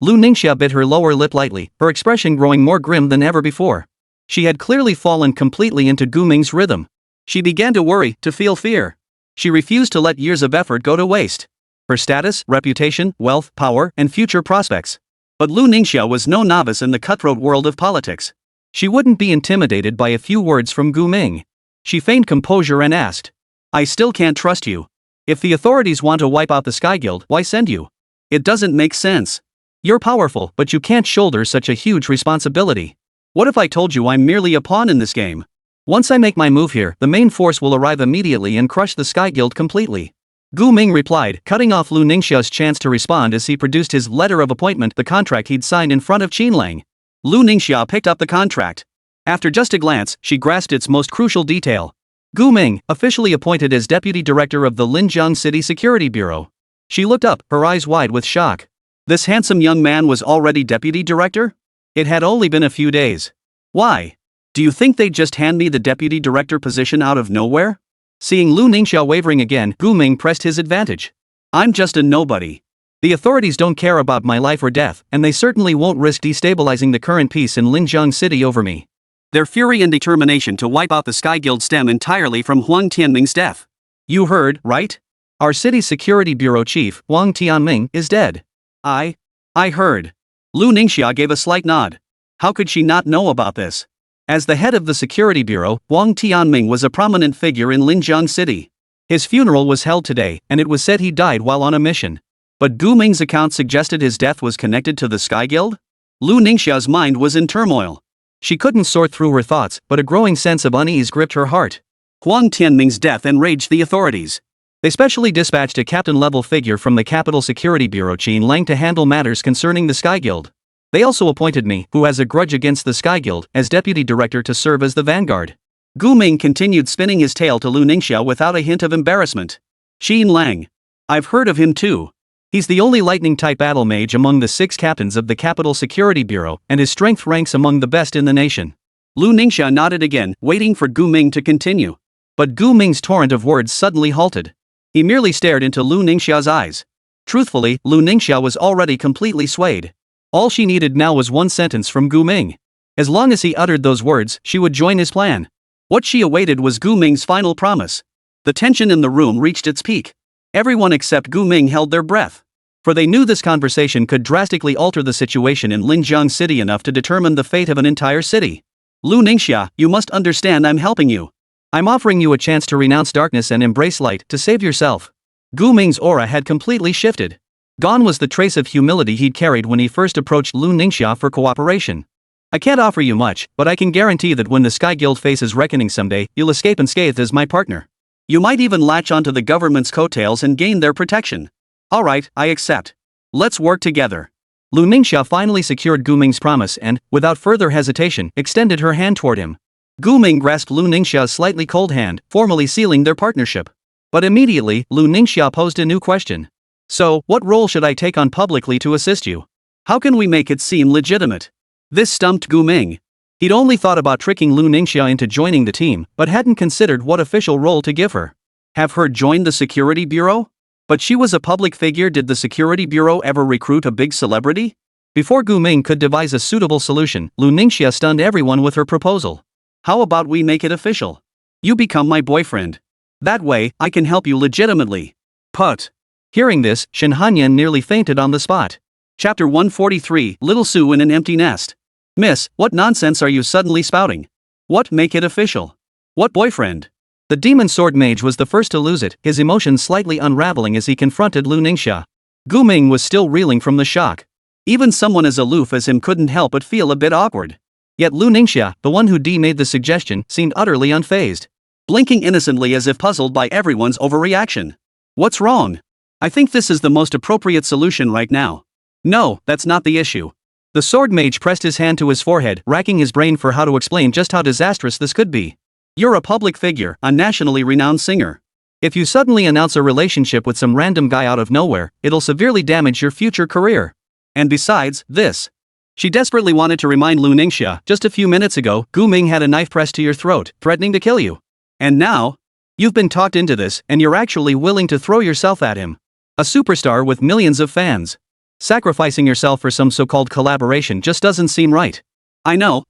Lu Ningxia bit her lower lip lightly, her expression growing more grim than ever before. She had clearly fallen completely into Gu Ming's rhythm. She began to worry, to feel fear. She refused to let years of effort go to waste. Her status, reputation, wealth, power, and future prospects. But Lu Ningxia was no novice in the cutthroat world of politics. She wouldn't be intimidated by a few words from Gu Ming. She feigned composure and asked, I still can't trust you. If the authorities want to wipe out the Sky Guild, why send you? It doesn't make sense. You're powerful, but you can't shoulder such a huge responsibility. What if I told you I'm merely a pawn in this game? Once I make my move here, the main force will arrive immediately and crush the Sky Guild completely. Gu Ming replied, cutting off Lu Ningxia's chance to respond as he produced his letter of appointment, the contract he'd signed in front of Qinlang. Lu Ningxia picked up the contract. After just a glance, she grasped its most crucial detail. Gu Ming, officially appointed as deputy director of the Linjiang City Security Bureau. She looked up, her eyes wide with shock. This handsome young man was already deputy director? It had only been a few days. Why? Do you think they'd just hand me the deputy director position out of nowhere? Seeing Lu Ningxia wavering again, Gu Ming pressed his advantage. I'm just a nobody. The authorities don't care about my life or death, and they certainly won't risk destabilizing the current peace in Linjiang City over me. Their fury and determination to wipe out the Sky Guild stem entirely from Huang Tianming's death. You heard, right? Our city's security bureau chief, Huang Tianming, is dead. I heard. Lu Ningxia gave a slight nod. How could she not know about this? As the head of the security bureau, Huang Tianming was a prominent figure in Linjiang City. His funeral was held today, and it was said he died while on a mission. But Gu Ming's account suggested his death was connected to the Sky Guild? Lu Ningxia's mind was in turmoil. She couldn't sort through her thoughts, but a growing sense of unease gripped her heart. Huang Tianming's death enraged the authorities. They specially dispatched a captain-level figure from the Capital Security Bureau Qinlang to handle matters concerning the Sky Guild. They also appointed me, who has a grudge against the Sky Guild, as deputy director to serve as the vanguard. Gu Ming continued spinning his tale to Lu Ningxia without a hint of embarrassment. Qinlang. I've heard of him too. He's the only lightning-type battle mage among the 6 captains of the Capital Security Bureau, and his strength ranks among the best in the nation. Lu Ningxia nodded again, waiting for Gu Ming to continue. But Gu Ming's torrent of words suddenly halted. He merely stared into Lu Ningxia's eyes. Truthfully, Lu Ningxia was already completely swayed. All she needed now was one sentence from Gu Ming. As long as he uttered those words, she would join his plan. What she awaited was Gu Ming's final promise. The tension in the room reached its peak. Everyone except Gu Ming held their breath. For they knew this conversation could drastically alter the situation in Linjiang City enough to determine the fate of an entire city. Lu Ningxia, you must understand I'm helping you. I'm offering you a chance to renounce darkness and embrace light, to save yourself. Gu Ming's aura had completely shifted. Gone was the trace of humility he'd carried when he first approached Lu Ningxia for cooperation. I can't offer you much, but I can guarantee that when the Sky Guild faces reckoning someday, you'll escape unscathed as my partner. You might even latch onto the government's coattails and gain their protection. Alright, I accept. Let's work together. Lu Ningxia finally secured Gu Ming's promise and, without further hesitation, extended her hand toward him. Gu Ming grasped Lu Ningxia's slightly cold hand, formally sealing their partnership. But immediately, Lu Ningxia posed a new question. So, what role should I take on publicly to assist you? How can we make it seem legitimate? This stumped Gu Ming. He'd only thought about tricking Lu Ningxia into joining the team, but hadn't considered what official role to give her. Have her join the security bureau? But she was a public figure. Did the security bureau ever recruit a big celebrity? Before Gu Ming could devise a suitable solution, Lu Ningxia stunned everyone with her proposal. How about we make it official? You become my boyfriend. That way, I can help you legitimately. Put. Hearing this, Shen Hanyan nearly fainted on the spot. Chapter 143, Little Sue in an Empty Nest. Miss, what nonsense are you suddenly spouting? What make it official? What boyfriend? The demon sword mage was the first to lose it, his emotions slightly unraveling as he confronted Lu Ningxia. Gu Ming was still reeling from the shock. Even someone as aloof as him couldn't help but feel a bit awkward. Yet Lu Ningxia, the one who made the suggestion, seemed utterly unfazed. Blinking innocently as if puzzled by everyone's overreaction. What's wrong? I think this is the most appropriate solution right now. No, that's not the issue. The sword mage pressed his hand to his forehead, racking his brain for how to explain just how disastrous this could be. You're a public figure, a nationally renowned singer. If you suddenly announce a relationship with some random guy out of nowhere, it'll severely damage your future career. And besides, this. She desperately wanted to remind Lu Ningxia, just a few minutes ago, Gu Ming had a knife pressed to your throat, threatening to kill you. And now, you've been talked into this, and you're actually willing to throw yourself at him. A superstar with millions of fans. Sacrificing yourself for some so-called collaboration just doesn't seem right. I know.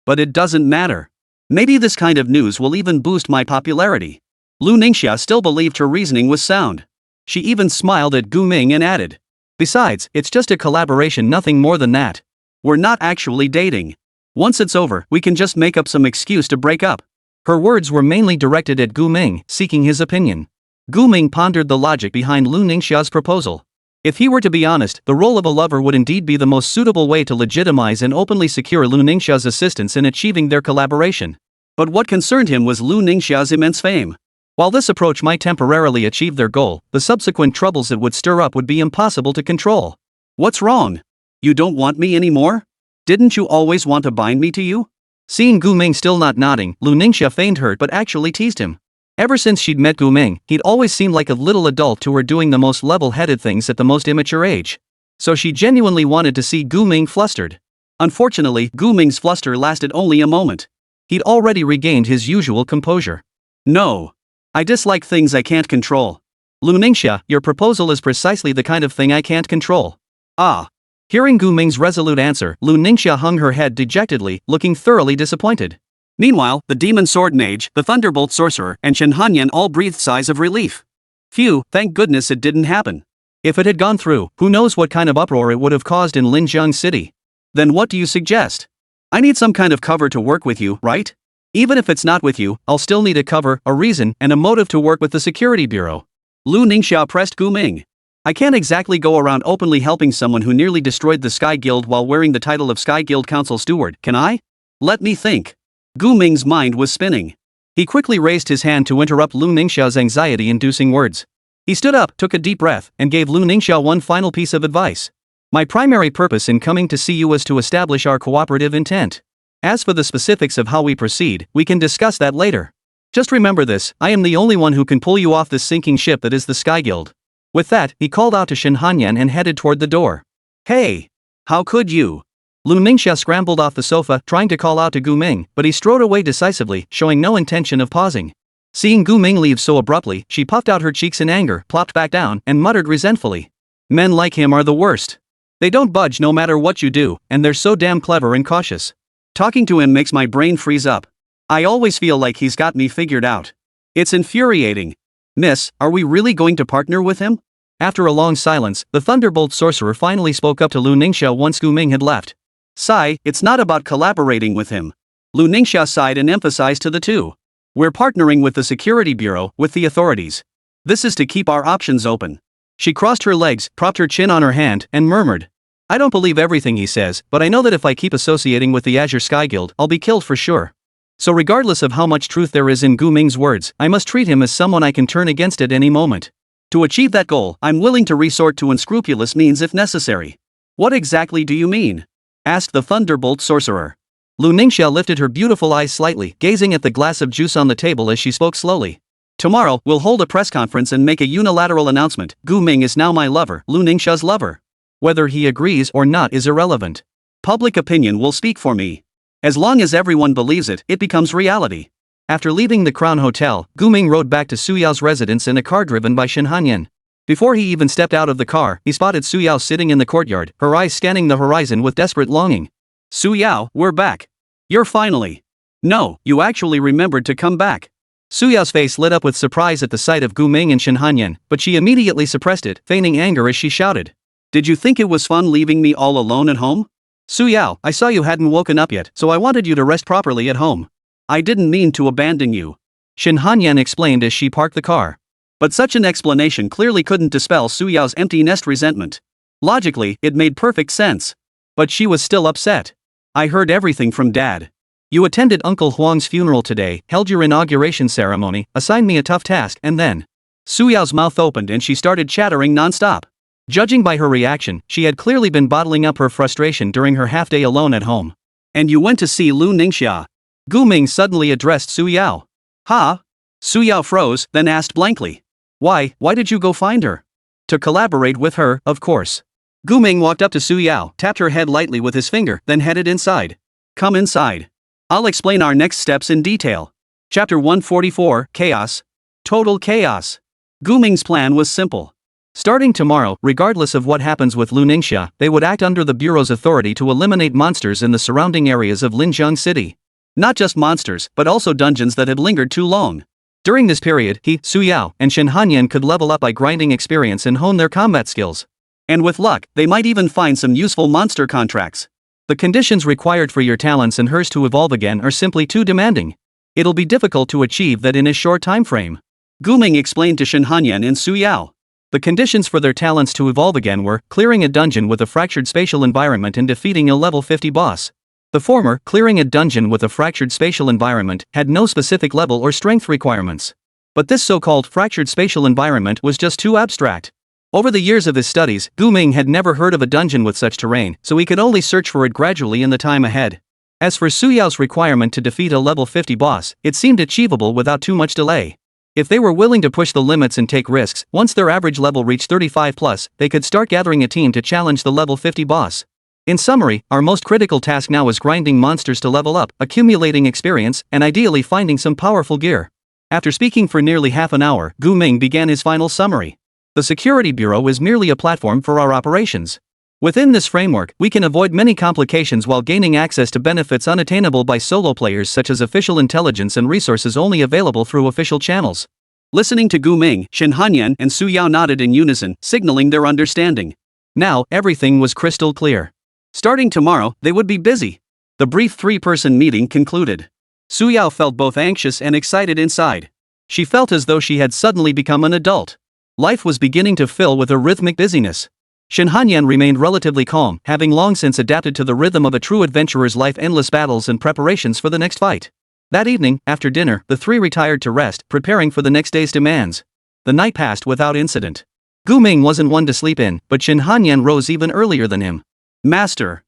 But it doesn't matter. Maybe this kind of news will even boost my popularity. Lu Ningxia still believed her reasoning was sound. She even smiled at Gu Ming and added. Besides, it's just a collaboration, nothing more than that. We're not actually dating. Once it's over, we can just make up some excuse to break up. Her words were mainly directed at Gu Ming, seeking his opinion. Gu Ming pondered the logic behind Lu Ningxia's proposal. If he were to be honest, the role of a lover would indeed be the most suitable way to legitimize and openly secure Lu Ningxia's assistance in achieving their collaboration. But what concerned him was Lu Ningxia's immense fame. While this approach might temporarily achieve their goal, the subsequent troubles it would stir up would be impossible to control. What's wrong? You don't want me anymore? Didn't you always want to bind me to you? Seeing Gu Ming still not nodding, Lu Ningxia feigned hurt but actually teased him. Ever since she'd met Gu Ming, he'd always seemed like a little adult to her, doing the most level-headed things at the most immature age. So she genuinely wanted to see Gu Ming flustered. Unfortunately, Gu Ming's fluster lasted only a moment. He'd already regained his usual composure. No. I dislike things I can't control. Lu Ningxia, your proposal is precisely the kind of thing I can't control. Ah. Hearing Gu Ming's resolute answer, Lu Ningxia hung her head dejectedly, looking thoroughly disappointed. Meanwhile, the demon sword mage, the thunderbolt sorcerer, and Shen Hanyan all breathed sighs of relief. Phew, thank goodness it didn't happen. If it had gone through, who knows what kind of uproar it would have caused in Linjiang City. Then what do you suggest? I need some kind of cover to work with you, right? Even if it's not with you, I'll still need a cover, a reason, and a motive to work with the security bureau. Lu Ningxia pressed Gu Ming. I can't exactly go around openly helping someone who nearly destroyed the Sky Guild while wearing the title of Sky Guild Council Steward, can I? Let me think. Gu Ming's mind was spinning. He quickly raised his hand to interrupt Lu Ningxia's anxiety-inducing words. He stood up, took a deep breath, and gave Lu Ningxia one final piece of advice. My primary purpose in coming to see you was to establish our cooperative intent. As for the specifics of how we proceed, we can discuss that later. Just remember this, I am the only one who can pull you off this sinking ship that is the Sky Guild. With that, he called out to Shen Hanyan and headed toward the door. Hey! How could you? Lu Ningxia scrambled off the sofa, trying to call out to Gu Ming, but he strode away decisively, showing no intention of pausing. Seeing Gu Ming leave so abruptly, she puffed out her cheeks in anger, plopped back down, and muttered resentfully. Men like him are the worst. They don't budge no matter what you do, and they're so damn clever and cautious. Talking to him makes my brain freeze up. I always feel like he's got me figured out. It's infuriating. Miss, are we really going to partner with him? After a long silence, the Thunderbolt sorcerer finally spoke up to Lu Ningxia once Gu Ming had left. Sai, it's not about collaborating with him. Lu Ningxia sighed and emphasized to the two. We're partnering with the security bureau, with the authorities. This is to keep our options open. She crossed her legs, propped her chin on her hand, and murmured. I don't believe everything he says, but I know that if I keep associating with the Azure Sky Guild, I'll be killed for sure. So regardless of how much truth there is in Gu Ming's words, I must treat him as someone I can turn against at any moment. To achieve that goal, I'm willing to resort to unscrupulous means if necessary. What exactly do you mean? Asked the Thunderbolt sorcerer. Lu Ningxia lifted her beautiful eyes slightly, gazing at the glass of juice on the table as she spoke slowly. Tomorrow, we'll hold a press conference and make a unilateral announcement. Gu Ming is now my lover, Lu Ningxia's lover. Whether he agrees or not is irrelevant. Public opinion will speak for me. As long as everyone believes it, it becomes reality. After leaving the Crown Hotel, Gu Ming rode back to Su Yao's residence in a car driven by Shen Hanyan. Before he even stepped out of the car, he spotted Su Yao sitting in the courtyard, her eyes scanning the horizon with desperate longing. Su Yao, we're back. You're finally. No, you actually remembered to come back. Su Yao's face lit up with surprise at the sight of Gu Ming and Shen Hanyan, but she immediately suppressed it, feigning anger as she shouted. Did you think it was fun leaving me all alone at home? Su Yao, I saw you hadn't woken up yet, so I wanted you to rest properly at home. I didn't mean to abandon you, Shin Hanyan explained as she parked the car. but such an explanation clearly couldn't dispel Suyao's empty nest resentment. Logically, it made perfect sense. But she was still upset. I heard everything from Dad. You attended Uncle Huang's funeral today, held your inauguration ceremony, assigned me a tough task, and then. Suyao's mouth opened and she started chattering non-stop. Judging by her reaction, she had clearly been bottling up her frustration during her half-day alone at home. And you went to see Lu Ningxia. Gu Ming suddenly addressed Suyao. Huh? Suyao froze, then asked blankly. Why did you go find her? To collaborate with her, of course. Gu Ming walked up to Suyao, tapped her head lightly with his finger, then headed inside. Come inside. I'll explain our next steps in detail. Chapter 144, Chaos. Total chaos. Gu Ming's plan was simple. Starting tomorrow, regardless of what happens with Lu Ningxia, they would act under the Bureau's authority to eliminate monsters in the surrounding areas of Linjiang City. Not just monsters, but also dungeons that had lingered too long. During this period, he, Suyao, and Shin Hanyan could level up by grinding experience and hone their combat skills. And with luck, they might even find some useful monster contracts. The conditions required for your talents and hers to evolve again are simply too demanding. It'll be difficult to achieve that in a short time frame. Gu Ming explained to Shin Hanyan and Suyao. The conditions for their talents to evolve again were clearing a dungeon with a fractured spatial environment and defeating a level 50 boss. The former, clearing a dungeon with a fractured spatial environment, had no specific level or strength requirements. But this so-called fractured spatial environment was just too abstract. Over the years of his studies, Gu Ming had never heard of a dungeon with such terrain, so he could only search for it gradually in the time ahead. As for Suyao's requirement to defeat a level 50 boss, it seemed achievable without too much delay. If they were willing to push the limits and take risks, once their average level reached 35+, they could start gathering a team to challenge the level 50 boss. In summary, our most critical task now is grinding monsters to level up, accumulating experience, and ideally finding some powerful gear. After speaking for nearly half an hour, Gu Ming began his final summary. The Security Bureau is merely a platform for our operations. Within this framework, we can avoid many complications while gaining access to benefits unattainable by solo players such as official intelligence and resources only available through official channels. Listening to Gu Ming, Shin Hanyan and Suyao nodded in unison, signaling their understanding. Now, everything was crystal clear. Starting tomorrow, they would be busy. The brief three-person meeting concluded. Suyao felt both anxious and excited inside. She felt as though she had suddenly become an adult. Life was beginning to fill with a rhythmic busyness. Shin Hanyan remained relatively calm, having long since adapted to the rhythm of a true adventurer's life, endless battles and preparations for the next fight. That evening, after dinner, the three retired to rest, preparing for the next day's demands. The night passed without incident. Gu Ming wasn't one to sleep in, but Shin Hanyan rose even earlier than him. Master!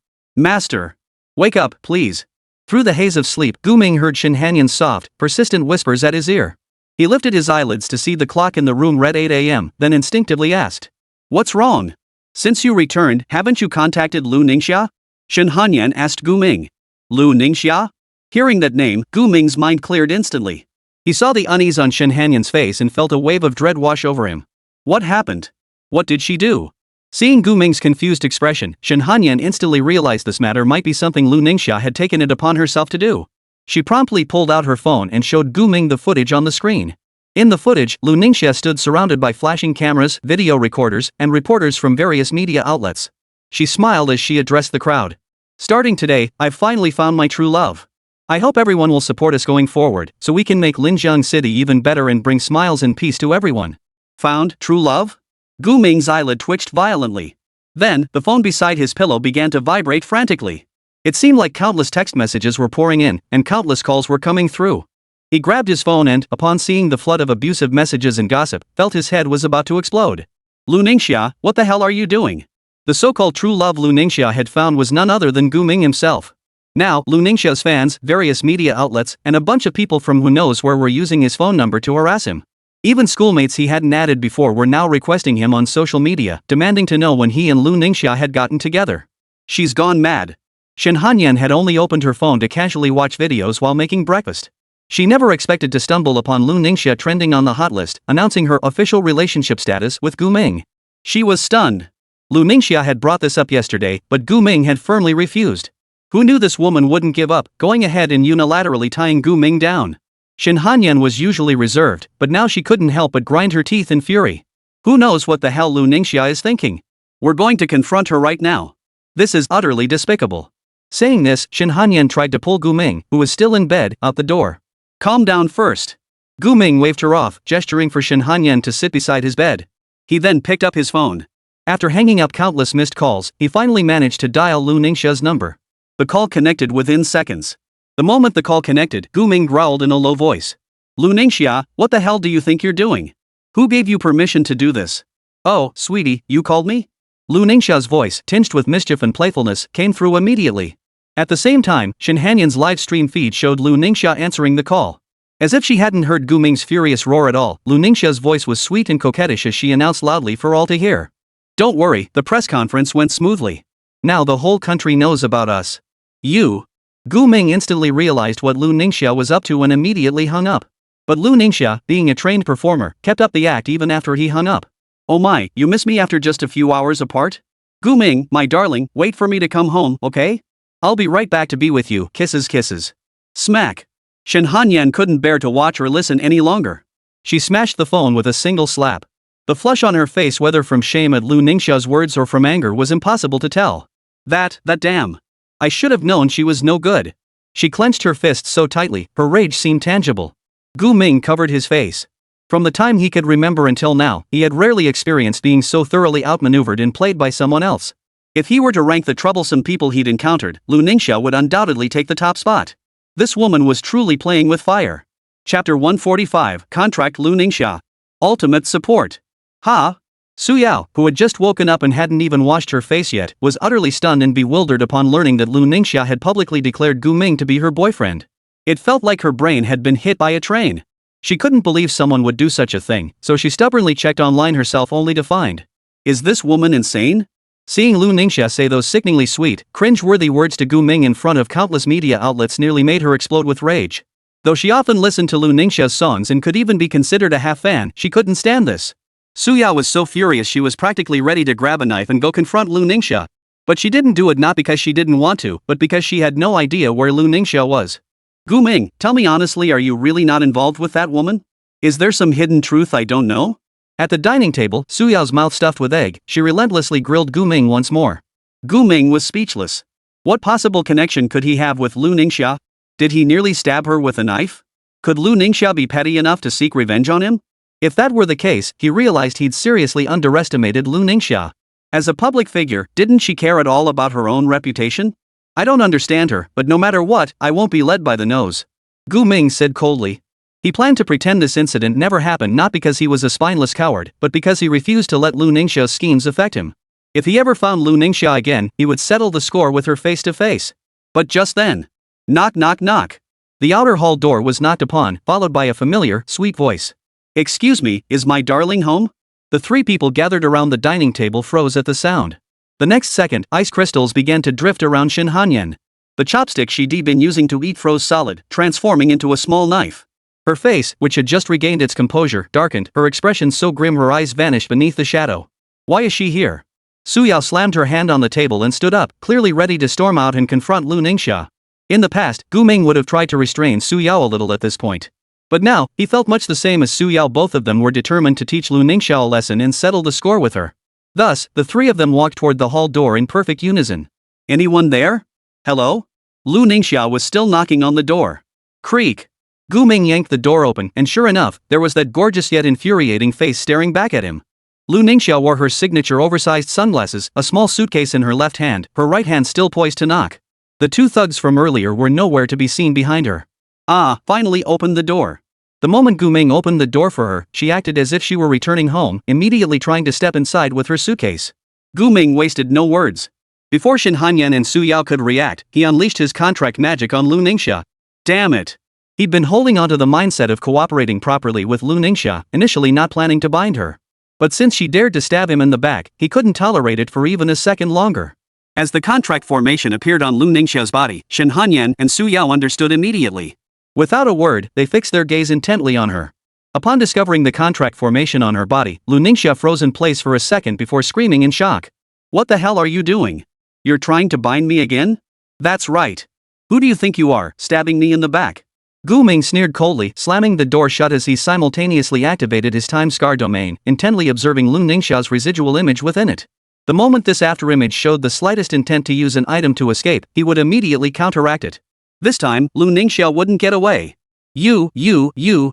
Wake up, please. Through the haze of sleep, Gu Ming heard Shin Hanyan's soft, persistent whispers at his ear. He lifted his eyelids to see the clock in the room read 8 a.m., then instinctively asked. What's wrong? Since you returned, haven't you contacted Lu Ningxia? Shin Hanyan asked Gu Ming. Lu Ningxia? Hearing that name, Gu Ming's mind cleared instantly. He saw the unease on Shin Hanyan's face and felt a wave of dread wash over him. What happened? What did she do? Seeing Gu Ming's confused expression, Shin Hanyan instantly realized this matter might be something Lu Ningxia had taken it upon herself to do. She promptly pulled out her phone and showed Gu Ming the footage on the screen. In the footage, Lu Ningxia stood surrounded by flashing cameras, video recorders, and reporters from various media outlets. She smiled as she addressed the crowd. Starting today, I've finally found my true love. I hope everyone will support us going forward, so we can make Linjiang City even better and bring smiles and peace to everyone. Found true love? Gu Ming's eyelid twitched violently. Then, the phone beside his pillow began to vibrate frantically. It seemed like countless text messages were pouring in, and countless calls were coming through. He grabbed his phone and, upon seeing the flood of abusive messages and gossip, felt his head was about to explode. Lu Ningxia, what the hell are you doing? The so-called true love Lu Ningxia had found was none other than Gu Ming himself. Now, Lu Ningxia's fans, various media outlets, and a bunch of people from who knows where were using his phone number to harass him. Even schoolmates he hadn't added before were now requesting him on social media, demanding to know when he and Lu Ningxia had gotten together. She's gone mad. Shin Hanyan had only opened her phone to casually watch videos while making breakfast. She never expected to stumble upon Lu Ningxia trending on the hot list, announcing her official relationship status with Gu Ming. She was stunned. Lu Ningxia had brought this up yesterday, but Gu Ming had firmly refused. Who knew this woman wouldn't give up, going ahead and unilaterally tying Gu Ming down? Shin Hanyan was usually reserved, but now she couldn't help but grind her teeth in fury. Who knows what the hell Lu Ningxia is thinking? We're going to confront her right now. This is utterly despicable. Saying this, Shin Hanyan tried to pull Gu Ming, who was still in bed, out the door. Calm down first. Gu Ming waved her off, gesturing for Shin Hanyan to sit beside his bed. He then picked up his phone. After hanging up countless missed calls, he finally managed to dial Lu Ningxia's number. The call connected within seconds. The moment the call connected, Gu Ming growled in a low voice. Lu Ningxia, what the hell do you think you're doing? Who gave you permission to do this? Oh, sweetie, you called me? Lu Ningxia's voice, tinged with mischief and playfulness, came through immediately. At the same time, Shin Hanyan's live stream feed showed Lu Ningxia answering the call. As if she hadn't heard Gu Ming's furious roar at all, Lu Ningxia's voice was sweet and coquettish as she announced loudly for all to hear. Don't worry, the press conference went smoothly. Now the whole country knows about us. You. Gu Ming instantly realized what Lu Ningxia was up to and immediately hung up. But Lu Ningxia, being a trained performer, kept up the act even after he hung up. Oh my, you miss me after just a few hours apart? Gu Ming, my darling, wait for me to come home, okay? I'll be right back to be with you, kisses kisses. Smack. Shin Hanyan couldn't bear to watch or listen any longer. She smashed the phone with a single slap. The flush on her face, whether from shame at Lu Ningxia's words or from anger, was impossible to tell. That damn. I should have known she was no good. She clenched her fists so tightly, her rage seemed tangible. Gu Ming covered his face. From the time he could remember until now, he had rarely experienced being so thoroughly outmaneuvered and played by someone else. If he were to rank the troublesome people he'd encountered, Lu Ningxia would undoubtedly take the top spot. This woman was truly playing with fire. Chapter 145, Contract Lu Ningxia. Ultimate Support. Ha! Su Yao, who had just woken up and hadn't even washed her face yet, was utterly stunned and bewildered upon learning that Lu Ningxia had publicly declared Gu Ming to be her boyfriend. It felt like her brain had been hit by a train. She couldn't believe someone would do such a thing, so she stubbornly checked online herself only to find. Is this woman insane? Seeing Lu Ningxia say those sickeningly sweet, cringe-worthy words to Gu Ming in front of countless media outlets nearly made her explode with rage. Though she often listened to Lu Ningxia's songs and could even be considered a half-fan, she couldn't stand this. Su Yao was so furious she was practically ready to grab a knife and go confront Lu Ningxia. But she didn't do it not because she didn't want to, but because she had no idea where Lu Ningxia was. Gu Ming, tell me honestly, are you really not involved with that woman? Is there some hidden truth I don't know? At the dining table, Su Yao's mouth stuffed with egg, she relentlessly grilled Gu Ming once more. Gu Ming was speechless. What possible connection could he have with Lu Ningxia? Did he nearly stab her with a knife? Could Lu Ningxia be petty enough to seek revenge on him? If that were the case, he realized he'd seriously underestimated Lu Ningxia. As a public figure, didn't she care at all about her own reputation? I don't understand her, but no matter what, I won't be led by the nose. Gu Ming said coldly. He planned to pretend this incident never happened, not because he was a spineless coward, but because he refused to let Lu Ningxia's schemes affect him. If he ever found Lu Ningxia again, he would settle the score with her face to face. But just then. Knock knock knock. The outer hall door was knocked upon, followed by a familiar, sweet voice. Excuse me, is my darling home? The three people gathered around the dining table froze at the sound. The next second, ice crystals began to drift around Shin Hanyan. The chopstick she'd been using to eat froze solid, transforming into a small knife. Her face, which had just regained its composure, darkened, her expression so grim her eyes vanished beneath the shadow. Why is she here? Su Yao slammed her hand on the table and stood up, clearly ready to storm out and confront Lu Ningxia. In the past, Gu Ming would have tried to restrain Su Yao a little at this point. But now, he felt much the same as Su Yao. Both of them were determined to teach Lu Ningxia a lesson and settle the score with her. Thus, the three of them walked toward the hall door in perfect unison. Anyone there? Hello? Lu Ningxia was still knocking on the door. Creak. Gu Ming yanked the door open, and sure enough, there was that gorgeous yet infuriating face staring back at him. Lu Ningxia wore her signature oversized sunglasses, a small suitcase in her left hand, her right hand still poised to knock. The two thugs from earlier were nowhere to be seen behind her. Finally opened the door. The moment Gu Ming opened the door for her, she acted as if she were returning home, immediately trying to step inside with her suitcase. Gu Ming wasted no words. Before Shin Hanyan and Su Yao could react, he unleashed his contract magic on Lu Ningxia. Damn it. He'd been holding onto the mindset of cooperating properly with Lu Ningxia, initially not planning to bind her. But since she dared to stab him in the back, he couldn't tolerate it for even a second longer. As the contract formation appeared on Lu Ningxia's body, Shin Hanyan and Su Yao understood immediately. Without a word, they fixed their gaze intently on her. Upon discovering the contract formation on her body, Lu Ningxia froze in place for a second before screaming in shock. What the hell are you doing? You're trying to bind me again? That's right. Who do you think you are, stabbing me in the back? Gu Ming sneered coldly, slamming the door shut as he simultaneously activated his time scar domain, intently observing Lu Ningxia's residual image within it. The moment this afterimage showed the slightest intent to use an item to escape, he would immediately counteract it. This time, Lu Ningxia wouldn't get away. You. Lu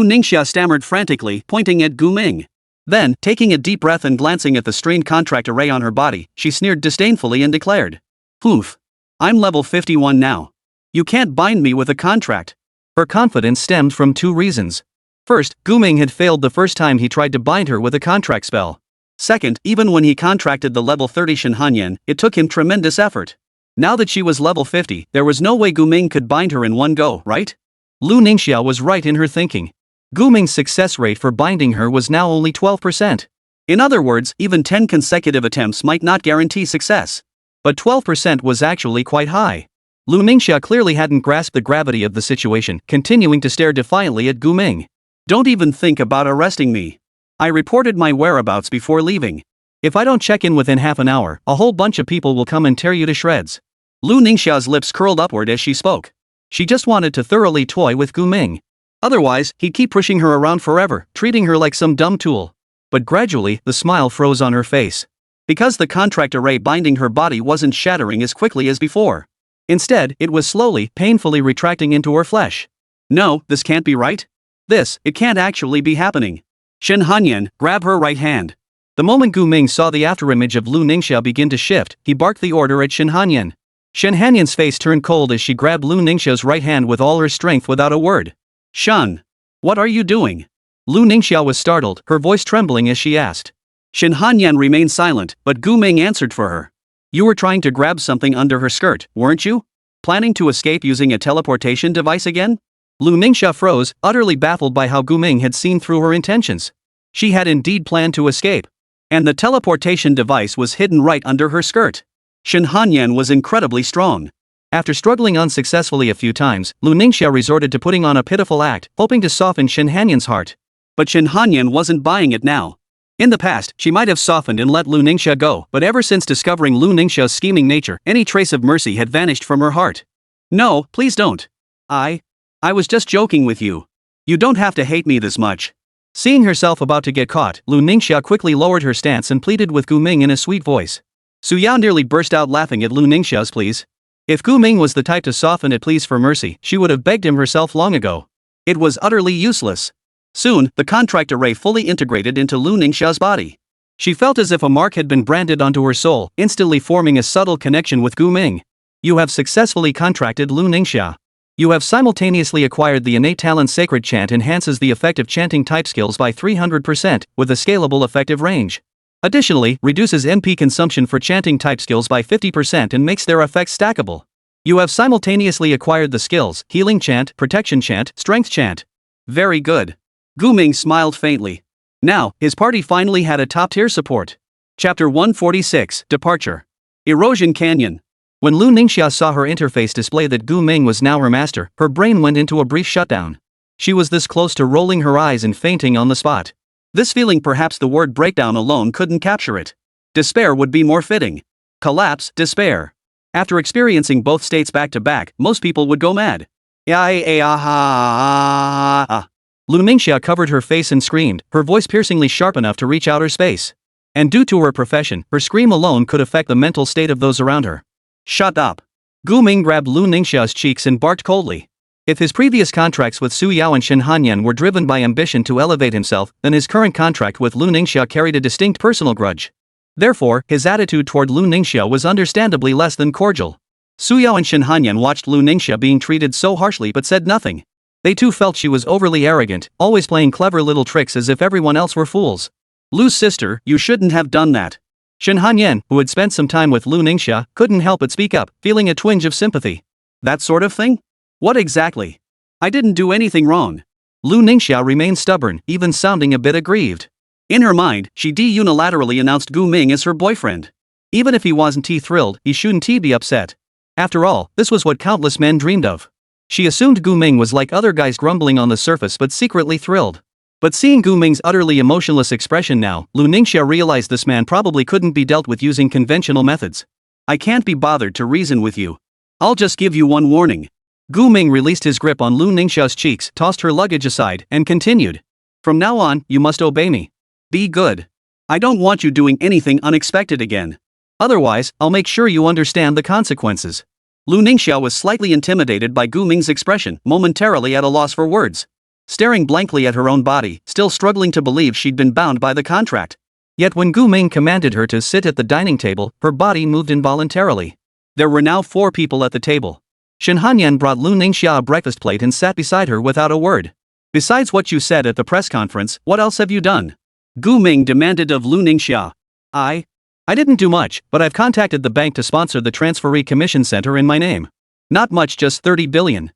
Ningxia stammered frantically, pointing at Gu Ming. Then, taking a deep breath and glancing at the strained contract array on her body, she sneered disdainfully and declared. Oof. I'm level 51 now. You can't bind me with a contract. Her confidence stemmed from two reasons. First, Gu Ming had failed the first time he tried to bind her with a contract spell. Second, even when he contracted the level 30 Shen Hanyan, it took him tremendous effort. Now that she was level 50, there was no way Gu Ming could bind her in one go, right? Lu Ningxia was right in her thinking. Gu Ming's success rate for binding her was now only 12%. In other words, even 10 consecutive attempts might not guarantee success. But 12% was actually quite high. Lu Ningxia clearly hadn't grasped the gravity of the situation, continuing to stare defiantly at Gu Ming. Don't even think about arresting me. I reported my whereabouts before leaving. If I don't check in within half an hour, a whole bunch of people will come and tear you to shreds. Lu Ningxia's lips curled upward as she spoke. She just wanted to thoroughly toy with Gu Ming. Otherwise, he'd keep pushing her around forever, treating her like some dumb tool. But gradually, the smile froze on her face. Because the contract array binding her body wasn't shattering as quickly as before. Instead, it was slowly, painfully retracting into her flesh. No, this can't be right. It can't actually be happening. Shen Hanyan, grab her right hand. The moment Gu Ming saw the afterimage of Lu Ningxia begin to shift, he barked the order at Shen Hanyan. Shen Hanyan's face turned cold as she grabbed Lu Ningxia's right hand with all her strength without a word. Shen, what are you doing? Lu Ningxia was startled, her voice trembling as she asked. Shen Hanyan remained silent, but Gu Ming answered for her. You were trying to grab something under her skirt, weren't you? Planning to escape using a teleportation device again? Lu Ningxia froze, utterly baffled by how Gu Ming had seen through her intentions. She had indeed planned to escape. And the teleportation device was hidden right under her skirt. Shen Hanyan was incredibly strong. After struggling unsuccessfully a few times, Lu Ningxia resorted to putting on a pitiful act, hoping to soften Shen Hanyan's heart. But Shen Hanyan wasn't buying it now. In the past, she might have softened and let Lu Ningxia go, but ever since discovering Lu Ningxia's scheming nature, any trace of mercy had vanished from her heart. No, please don't. I was just joking with you. You don't have to hate me this much. Seeing herself about to get caught, Lu Ningxia quickly lowered her stance and pleaded with Gu Ming in a sweet voice. Su Yao nearly burst out laughing at Lu Ningxia's pleas. If Gu Ming was the type to soften at pleas for mercy, she would have begged him herself long ago. It was utterly useless. Soon, the contract array fully integrated into Lu Ningxia's body. She felt as if a mark had been branded onto her soul, instantly forming a subtle connection with Gu Ming. You have successfully contracted Lu Ningxia. You have simultaneously acquired the innate talent Sacred Chant enhances the effective chanting type skills by 300%, with a scalable effective range. Additionally, reduces MP consumption for chanting type skills by 50% and makes their effects stackable. You have simultaneously acquired the skills Healing Chant, Protection Chant, Strength Chant. Very good. Gu Ming smiled faintly. Now, his party finally had a top-tier support. Chapter 146, Departure. Erosion Canyon. When Lu Ningxia saw her interface display that Gu Ming was now her master, her brain went into a brief shutdown. She was this close to rolling her eyes and fainting on the spot. This feeling, perhaps the word breakdown alone couldn't capture it. Despair would be more fitting. Collapse, despair. After experiencing both states back to back, most people would go mad. Lu Ningxia covered her face and screamed, her voice piercingly sharp enough to reach outer space. And due to her profession, her scream alone could affect the mental state of those around her. Shut up. Gu Ming grabbed Lu Ningxia's cheeks and barked coldly. If his previous contracts with Su Yao and Shen Hanyan were driven by ambition to elevate himself, then his current contract with Lu Ningxia carried a distinct personal grudge. Therefore, his attitude toward Lu Ningxia was understandably less than cordial. Su Yao and Shen Hanyan watched Lu Ningxia being treated so harshly but said nothing. They too felt she was overly arrogant, always playing clever little tricks as if everyone else were fools. Lu's sister, you shouldn't have done that. Shen Hanyan, who had spent some time with Lu Ningxia, couldn't help but speak up, feeling a twinge of sympathy. That sort of thing? What exactly? I didn't do anything wrong. Lu Ningxia remained stubborn, even sounding a bit aggrieved. In her mind, she unilaterally announced Gu Ming as her boyfriend. Even if he wasn't thrilled, he shouldn't be upset. After all, this was what countless men dreamed of. She assumed Gu Ming was like other guys grumbling on the surface but secretly thrilled. But seeing Gu Ming's utterly emotionless expression now, Lu Ningxia realized this man probably couldn't be dealt with using conventional methods. I can't be bothered to reason with you. I'll just give you one warning. Gu Ming released his grip on Lu Ningxia's cheeks, tossed her luggage aside, and continued. From now on, you must obey me. Be good. I don't want you doing anything unexpected again. Otherwise, I'll make sure you understand the consequences. Lu Ningxia was slightly intimidated by Gu Ming's expression, momentarily at a loss for words. Staring blankly at her own body, still struggling to believe she'd been bound by the contract. Yet when Gu Ming commanded her to sit at the dining table, her body moved involuntarily. There were now 4 people at the table. Shen Hanyan brought Lu Ningxia a breakfast plate and sat beside her without a word. Besides what you said at the press conference, what else have you done? Gu Ming demanded of Lu Ningxia. I didn't do much, but I've contacted the bank to sponsor the transferee commission center in my name. Not much, just 30 billion.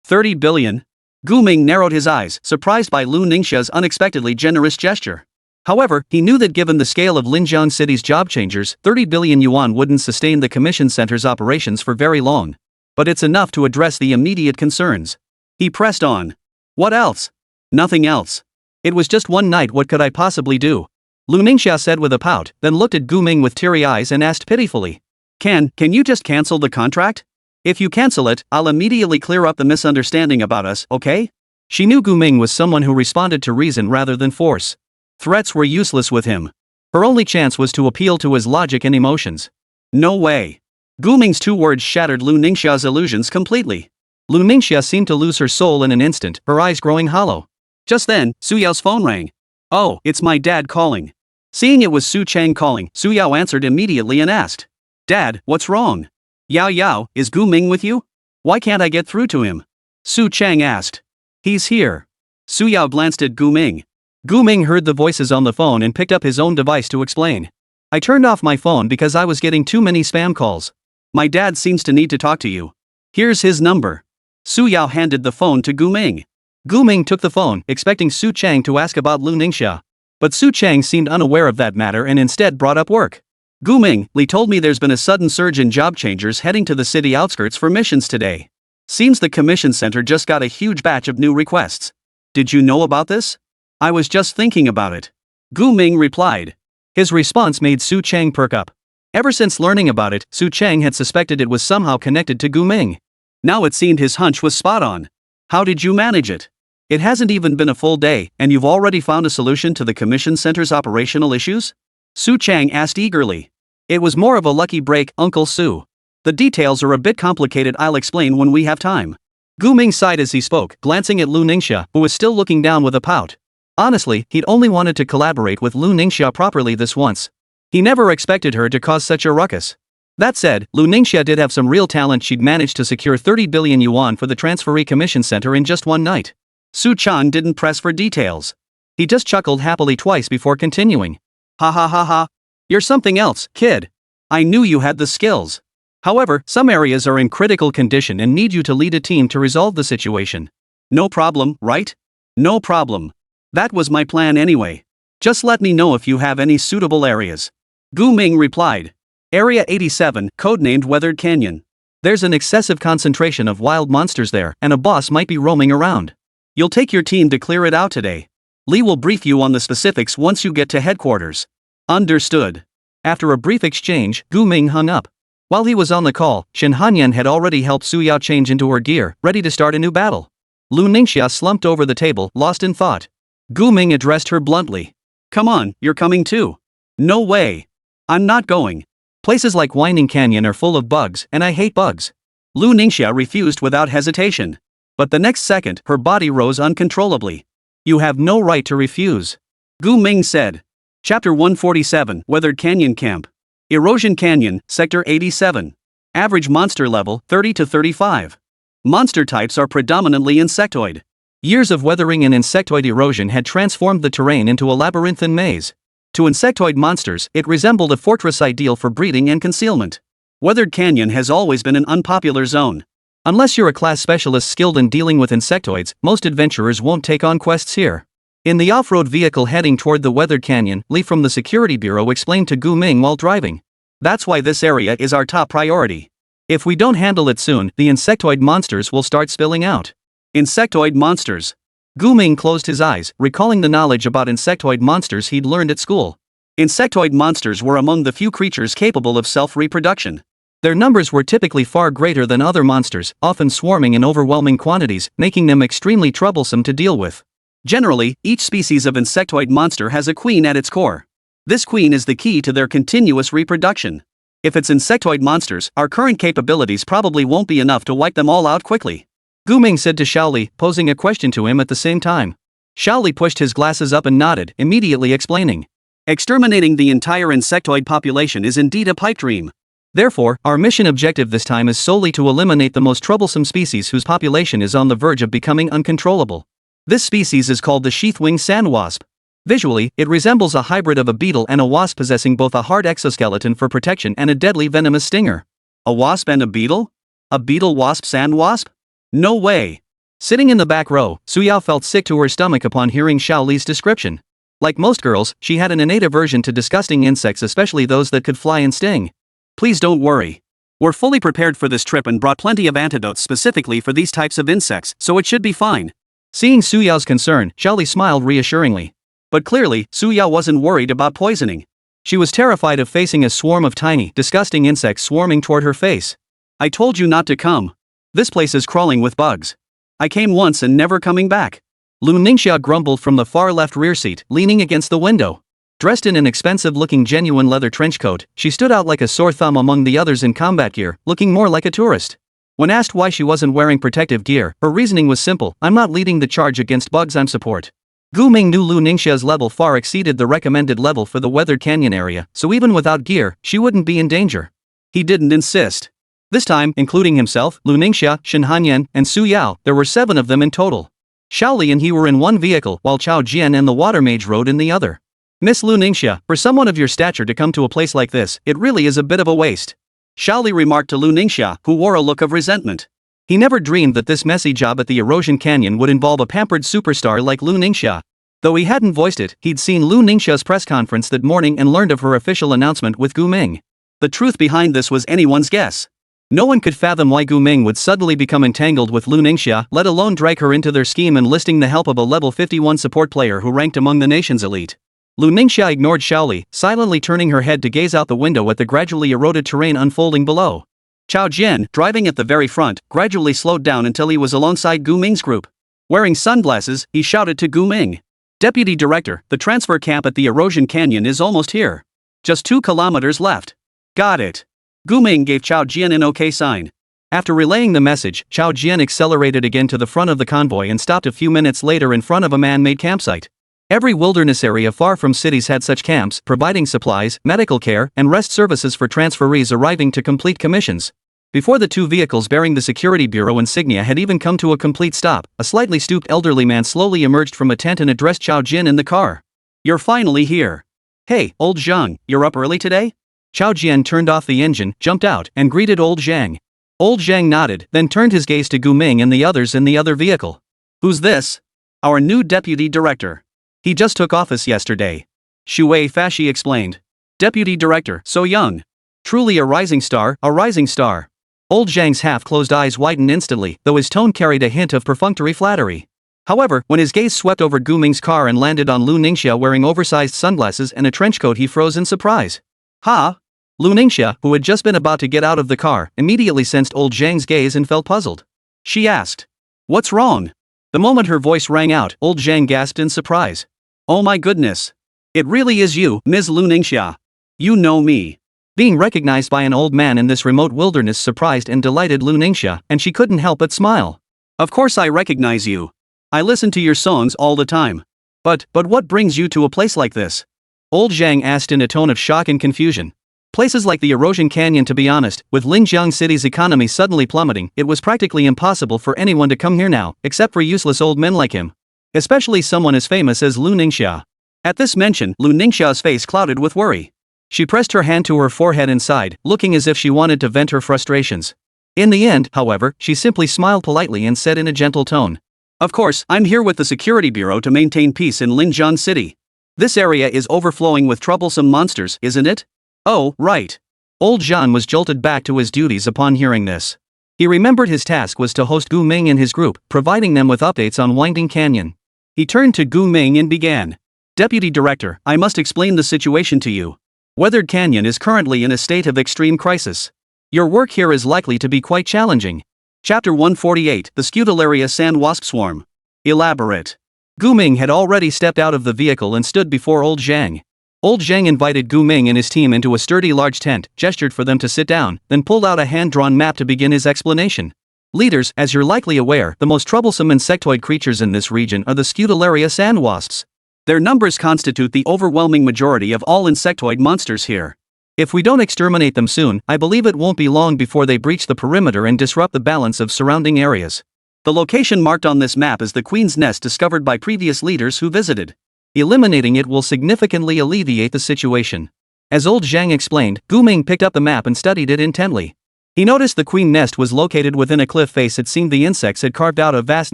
30 billion? Gu Ming narrowed his eyes, surprised by Lu Ningxia's unexpectedly generous gesture. However, he knew that given the scale of Linjiang City's job changers, 30 billion yuan wouldn't sustain the commission center's operations for very long. But it's enough to address the immediate concerns. He pressed on. What else? Nothing else. It was just one night, what could I possibly do? Lu Ningxia said with a pout, then looked at Gu Ming with teary eyes and asked pitifully. Can you just cancel the contract? If you cancel it, I'll immediately clear up the misunderstanding about us, okay? She knew Gu Ming was someone who responded to reason rather than force. Threats were useless with him. Her only chance was to appeal to his logic and emotions. No way. Gu Ming's 2 words shattered Lu Ningxia's illusions completely. Lu Ningxia seemed to lose her soul in an instant, her eyes growing hollow. Just then, Su Yao's phone rang. Oh, it's my dad calling. Seeing it was Su Chang calling, Su Yao answered immediately and asked. Dad, what's wrong? Yao, is Gu Ming with you? Why can't I get through to him? Su Chang asked. He's here. Su Yao glanced at Gu Ming. Gu Ming heard the voices on the phone and picked up his own device to explain. I turned off my phone because I was getting too many spam calls. My dad seems to need to talk to you. Here's his number. Su Yao handed the phone to Gu Ming. Gu Ming took the phone, expecting Su Chang to ask about Lu Ningxia. But Su Chang seemed unaware of that matter and instead brought up work. Gu Ming, Li told me there's been a sudden surge in job changers heading to the city outskirts for missions today. Seems the commission center just got a huge batch of new requests. Did you know about this? I was just thinking about it. Gu Ming replied. His response made Su Chang perk up. Ever since learning about it, Su Chang had suspected it was somehow connected to Gu Ming. Now it seemed his hunch was spot on. How did you manage it? It hasn't even been a full day, and you've already found a solution to the commission center's operational issues? Su Chang asked eagerly. It was more of a lucky break, Uncle Su. The details are a bit complicated, I'll explain when we have time. Gu Ming sighed as he spoke, glancing at Lu Ningxia, who was still looking down with a pout. Honestly, he'd only wanted to collaborate with Lu Ningxia properly this once. He never expected her to cause such a ruckus. That said, Lu Ningxia did have some real talent. She'd managed to secure 30 billion yuan for the transferee commission center in just one night. Su Chang didn't press for details. He just chuckled happily twice before continuing. Ha ha ha ha. You're something else, kid. I knew you had the skills. However, some areas are in critical condition and need you to lead a team to resolve the situation. No problem, right? No problem. That was my plan anyway. Just let me know if you have any suitable areas. Gu Ming replied. Area 87, codenamed Weathered Canyon. There's an excessive concentration of wild monsters there, and a boss might be roaming around. You'll take your team to clear it out today. Li will brief you on the specifics once you get to headquarters. Understood. After a brief exchange, Gu Ming hung up. While he was on the call, Shen Hanyan had already helped Su Yao change into her gear, ready to start a new battle. Lu Ningxia slumped over the table, lost in thought. Gu Ming addressed her bluntly. Come on, you're coming too. No way. I'm not going. Places like Winding Canyon are full of bugs, and I hate bugs. Lu Ningxia refused without hesitation. But the next second, her body rose uncontrollably. You have no right to refuse. Gu Ming said. Chapter 147, Weathered Canyon Camp. Erosion Canyon, Sector 87. Average monster level, 30 to 35. Monster types are predominantly insectoid. Years of weathering and insectoid erosion had transformed the terrain into a labyrinthine maze. To insectoid monsters, it resembled a fortress ideal for breeding and concealment. Weathered Canyon has always been an unpopular zone. Unless you're a class specialist skilled in dealing with insectoids, most adventurers won't take on quests here. In the off-road vehicle heading toward the Weathered Canyon, Li from the Security Bureau explained to Gu Ming while driving. That's why this area is our top priority. If we don't handle it soon, the insectoid monsters will start spilling out. Insectoid monsters. Gu Ming closed his eyes, recalling the knowledge about insectoid monsters he'd learned at school. Insectoid monsters were among the few creatures capable of self-reproduction. Their numbers were typically far greater than other monsters, often swarming in overwhelming quantities, making them extremely troublesome to deal with. Generally, each species of insectoid monster has a queen at its core. This queen is the key to their continuous reproduction. If it's insectoid monsters, our current capabilities probably won't be enough to wipe them all out quickly. Gu Ming said to Xiaoli, posing a question to him at the same time. Xiaoli pushed his glasses up and nodded, immediately explaining. Exterminating the entire insectoid population is indeed a pipe dream. Therefore, our mission objective this time is solely to eliminate the most troublesome species whose population is on the verge of becoming uncontrollable. This species is called the sheath-winged sand wasp. Visually, it resembles a hybrid of a beetle and a wasp possessing both a hard exoskeleton for protection and a deadly venomous stinger. A wasp and a beetle? A beetle-wasp sand wasp? No way! Sitting in the back row, Suyao felt sick to her stomach upon hearing Xiaoli's description. Like most girls, she had an innate aversion to disgusting insects, especially those that could fly and sting. Please don't worry. We're fully prepared for this trip and brought plenty of antidotes specifically for these types of insects, so it should be fine. Seeing Suyao's concern, Xiaoli smiled reassuringly. But clearly, Suyao wasn't worried about poisoning. She was terrified of facing a swarm of tiny, disgusting insects swarming toward her face. I told you not to come. This place is crawling with bugs. I came once and never coming back. Lu Ningxia grumbled from the far left rear seat, leaning against the window. Dressed in an expensive-looking genuine leather trench coat, she stood out like a sore thumb among the others in combat gear, looking more like a tourist. When asked why she wasn't wearing protective gear, her reasoning was simple: I'm not leading the charge against bugs, I'm support. Gu Ming knew Lu Ningxia's level far exceeded the recommended level for the weathered canyon area, so even without gear, she wouldn't be in danger. He didn't insist. This time, including himself, Lu Ningxia, Shen Hanyan, and Su Yao, there were 7 of them in total. Xiaoli and he were in one vehicle, while Chao Jian and the water mage rode in the other. Miss Lu Ningxia, for someone of your stature to come to a place like this, it really is a bit of a waste. Xiaoli remarked to Lu Ningxia, who wore a look of resentment. He never dreamed that this messy job at the Erosion Canyon would involve a pampered superstar like Lu Ningxia. Though he hadn't voiced it, he'd seen Lu Ningxia's press conference that morning and learned of her official announcement with Gu Ming. The truth behind this was anyone's guess. No one could fathom why Gu Ming would suddenly become entangled with Lu Ningxia, let alone drag her into their scheme enlisting the help of a level 51 support player who ranked among the nation's elite. Lu Ningxia ignored Xiaoli, silently turning her head to gaze out the window at the gradually eroded terrain unfolding below. Chao Jian, driving at the very front, gradually slowed down until he was alongside Gu Ming's group. Wearing sunglasses, he shouted to Gu Ming. Deputy Director, the transfer camp at the Erosion Canyon is almost here. Just 2 kilometers left. Got it. Gu Ming gave Chao Jian an OK sign. After relaying the message, Chao Jian accelerated again to the front of the convoy and stopped a few minutes later in front of a man-made campsite. Every wilderness area far from cities had such camps, providing supplies, medical care, and rest services for transferees arriving to complete commissions. Before the 2 vehicles bearing the security bureau insignia had even come to a complete stop, a slightly stooped elderly man slowly emerged from a tent and addressed Chao Jian in the car. You're finally here. Hey, old Zhang, you're up early today? Chao Jian turned off the engine, jumped out, and greeted old Zhang. Old Zhang nodded, then turned his gaze to Gu Ming and the others in the other vehicle. Who's this? Our new deputy director. He just took office yesterday. Xu Fashi explained. Deputy director, so young. Truly a rising star, a rising star. Old Zhang's half-closed eyes widened instantly, though his tone carried a hint of perfunctory flattery. However, when his gaze swept over Gu Ming's car and landed on Lu Ningxia wearing oversized sunglasses and a trench coat, he froze in surprise. Ha! Lu Ningxia, who had just been about to get out of the car, immediately sensed old Zhang's gaze and felt puzzled. She asked. What's wrong? The moment her voice rang out, old Zhang gasped in surprise. Oh my goodness. It really is you, Ms. Lu Ningxia. You know me. Being recognized by an old man in this remote wilderness surprised and delighted Lu Ningxia, and she couldn't help but smile. Of course I recognize you. I listen to your songs all the time. But what brings you to a place like this? Old Zhang asked in a tone of shock and confusion. Places like the Erosion Canyon, to be honest, with Linjiang City's economy suddenly plummeting, it was practically impossible for anyone to come here now, except for useless old men like him. Especially someone as famous as Lu Ningxia. At this mention, Lu Ningxia's face clouded with worry. She pressed her hand to her forehead and sighed, looking as if she wanted to vent her frustrations. In the end, however, she simply smiled politely and said in a gentle tone. Of course, I'm here with the Security Bureau to maintain peace in Linjiang City. This area is overflowing with troublesome monsters, isn't it? Oh, right. Old Zhan was jolted back to his duties upon hearing this. He remembered his task was to host Gu Ming and his group, providing them with updates on Winding Canyon. He turned to Gu Ming and began. Deputy Director, I must explain the situation to you. Weathered Canyon is currently in a state of extreme crisis. Your work here is likely to be quite challenging. Chapter 148, The Scutularia Sand Wasp Swarm. Elaborate. Gu Ming had already stepped out of the vehicle and stood before old Zhang. Old Zhang invited Gu Ming and his team into a sturdy large tent, gestured for them to sit down, then pulled out a hand-drawn map to begin his explanation. Leaders, as you're likely aware, the most troublesome insectoid creatures in this region are the Scutularia sand wasps. Their numbers constitute the overwhelming majority of all insectoid monsters here. If we don't exterminate them soon, I believe it won't be long before they breach the perimeter and disrupt the balance of surrounding areas. The location marked on this map is the Queen's Nest discovered by previous leaders who visited. Eliminating it will significantly alleviate the situation. As Old Zhang explained, Gu Ming picked up the map and studied it intently. He noticed the queen nest was located within a cliff face. It seemed the insects had carved out a vast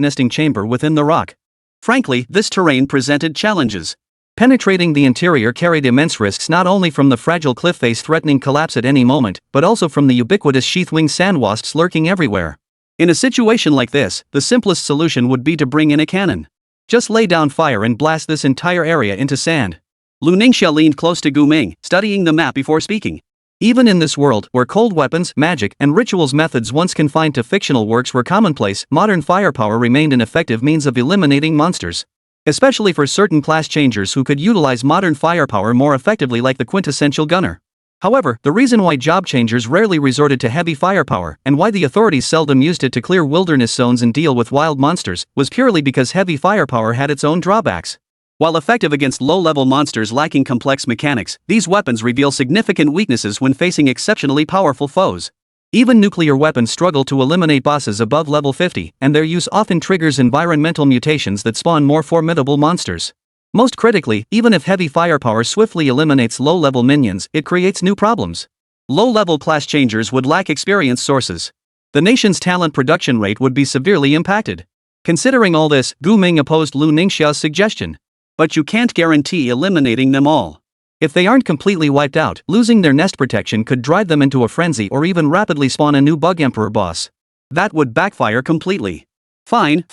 nesting chamber within the rock. Frankly, this terrain presented challenges. Penetrating the interior carried immense risks, not only from the fragile cliff face threatening collapse at any moment, but also from the ubiquitous sheath-winged sand wasps lurking everywhere. In a situation like this, the simplest solution would be to bring in a cannon. Just lay down fire and blast this entire area into sand. Lu Ningxia leaned close to Gu Ming, studying the map before speaking. Even in this world, where cold weapons, magic, and rituals methods once confined to fictional works were commonplace, modern firepower remained an effective means of eliminating monsters. Especially for certain class changers who could utilize modern firepower more effectively, like the quintessential gunner. However, the reason why job changers rarely resorted to heavy firepower, and why the authorities seldom used it to clear wilderness zones and deal with wild monsters, was purely because heavy firepower had its own drawbacks. While effective against low-level monsters lacking complex mechanics, these weapons reveal significant weaknesses when facing exceptionally powerful foes. Even nuclear weapons struggle to eliminate bosses above level 50, and their use often triggers environmental mutations that spawn more formidable monsters. Most critically, even if heavy firepower swiftly eliminates low-level minions, it creates new problems. Low-level class changers would lack experience sources. The nation's talent production rate would be severely impacted. Considering all this, Gu Ming opposed Lu Ningxia's suggestion. But you can't guarantee eliminating them all. If they aren't completely wiped out, losing their nest protection could drive them into a frenzy or even rapidly spawn a new bug emperor boss. That would backfire completely. Fine.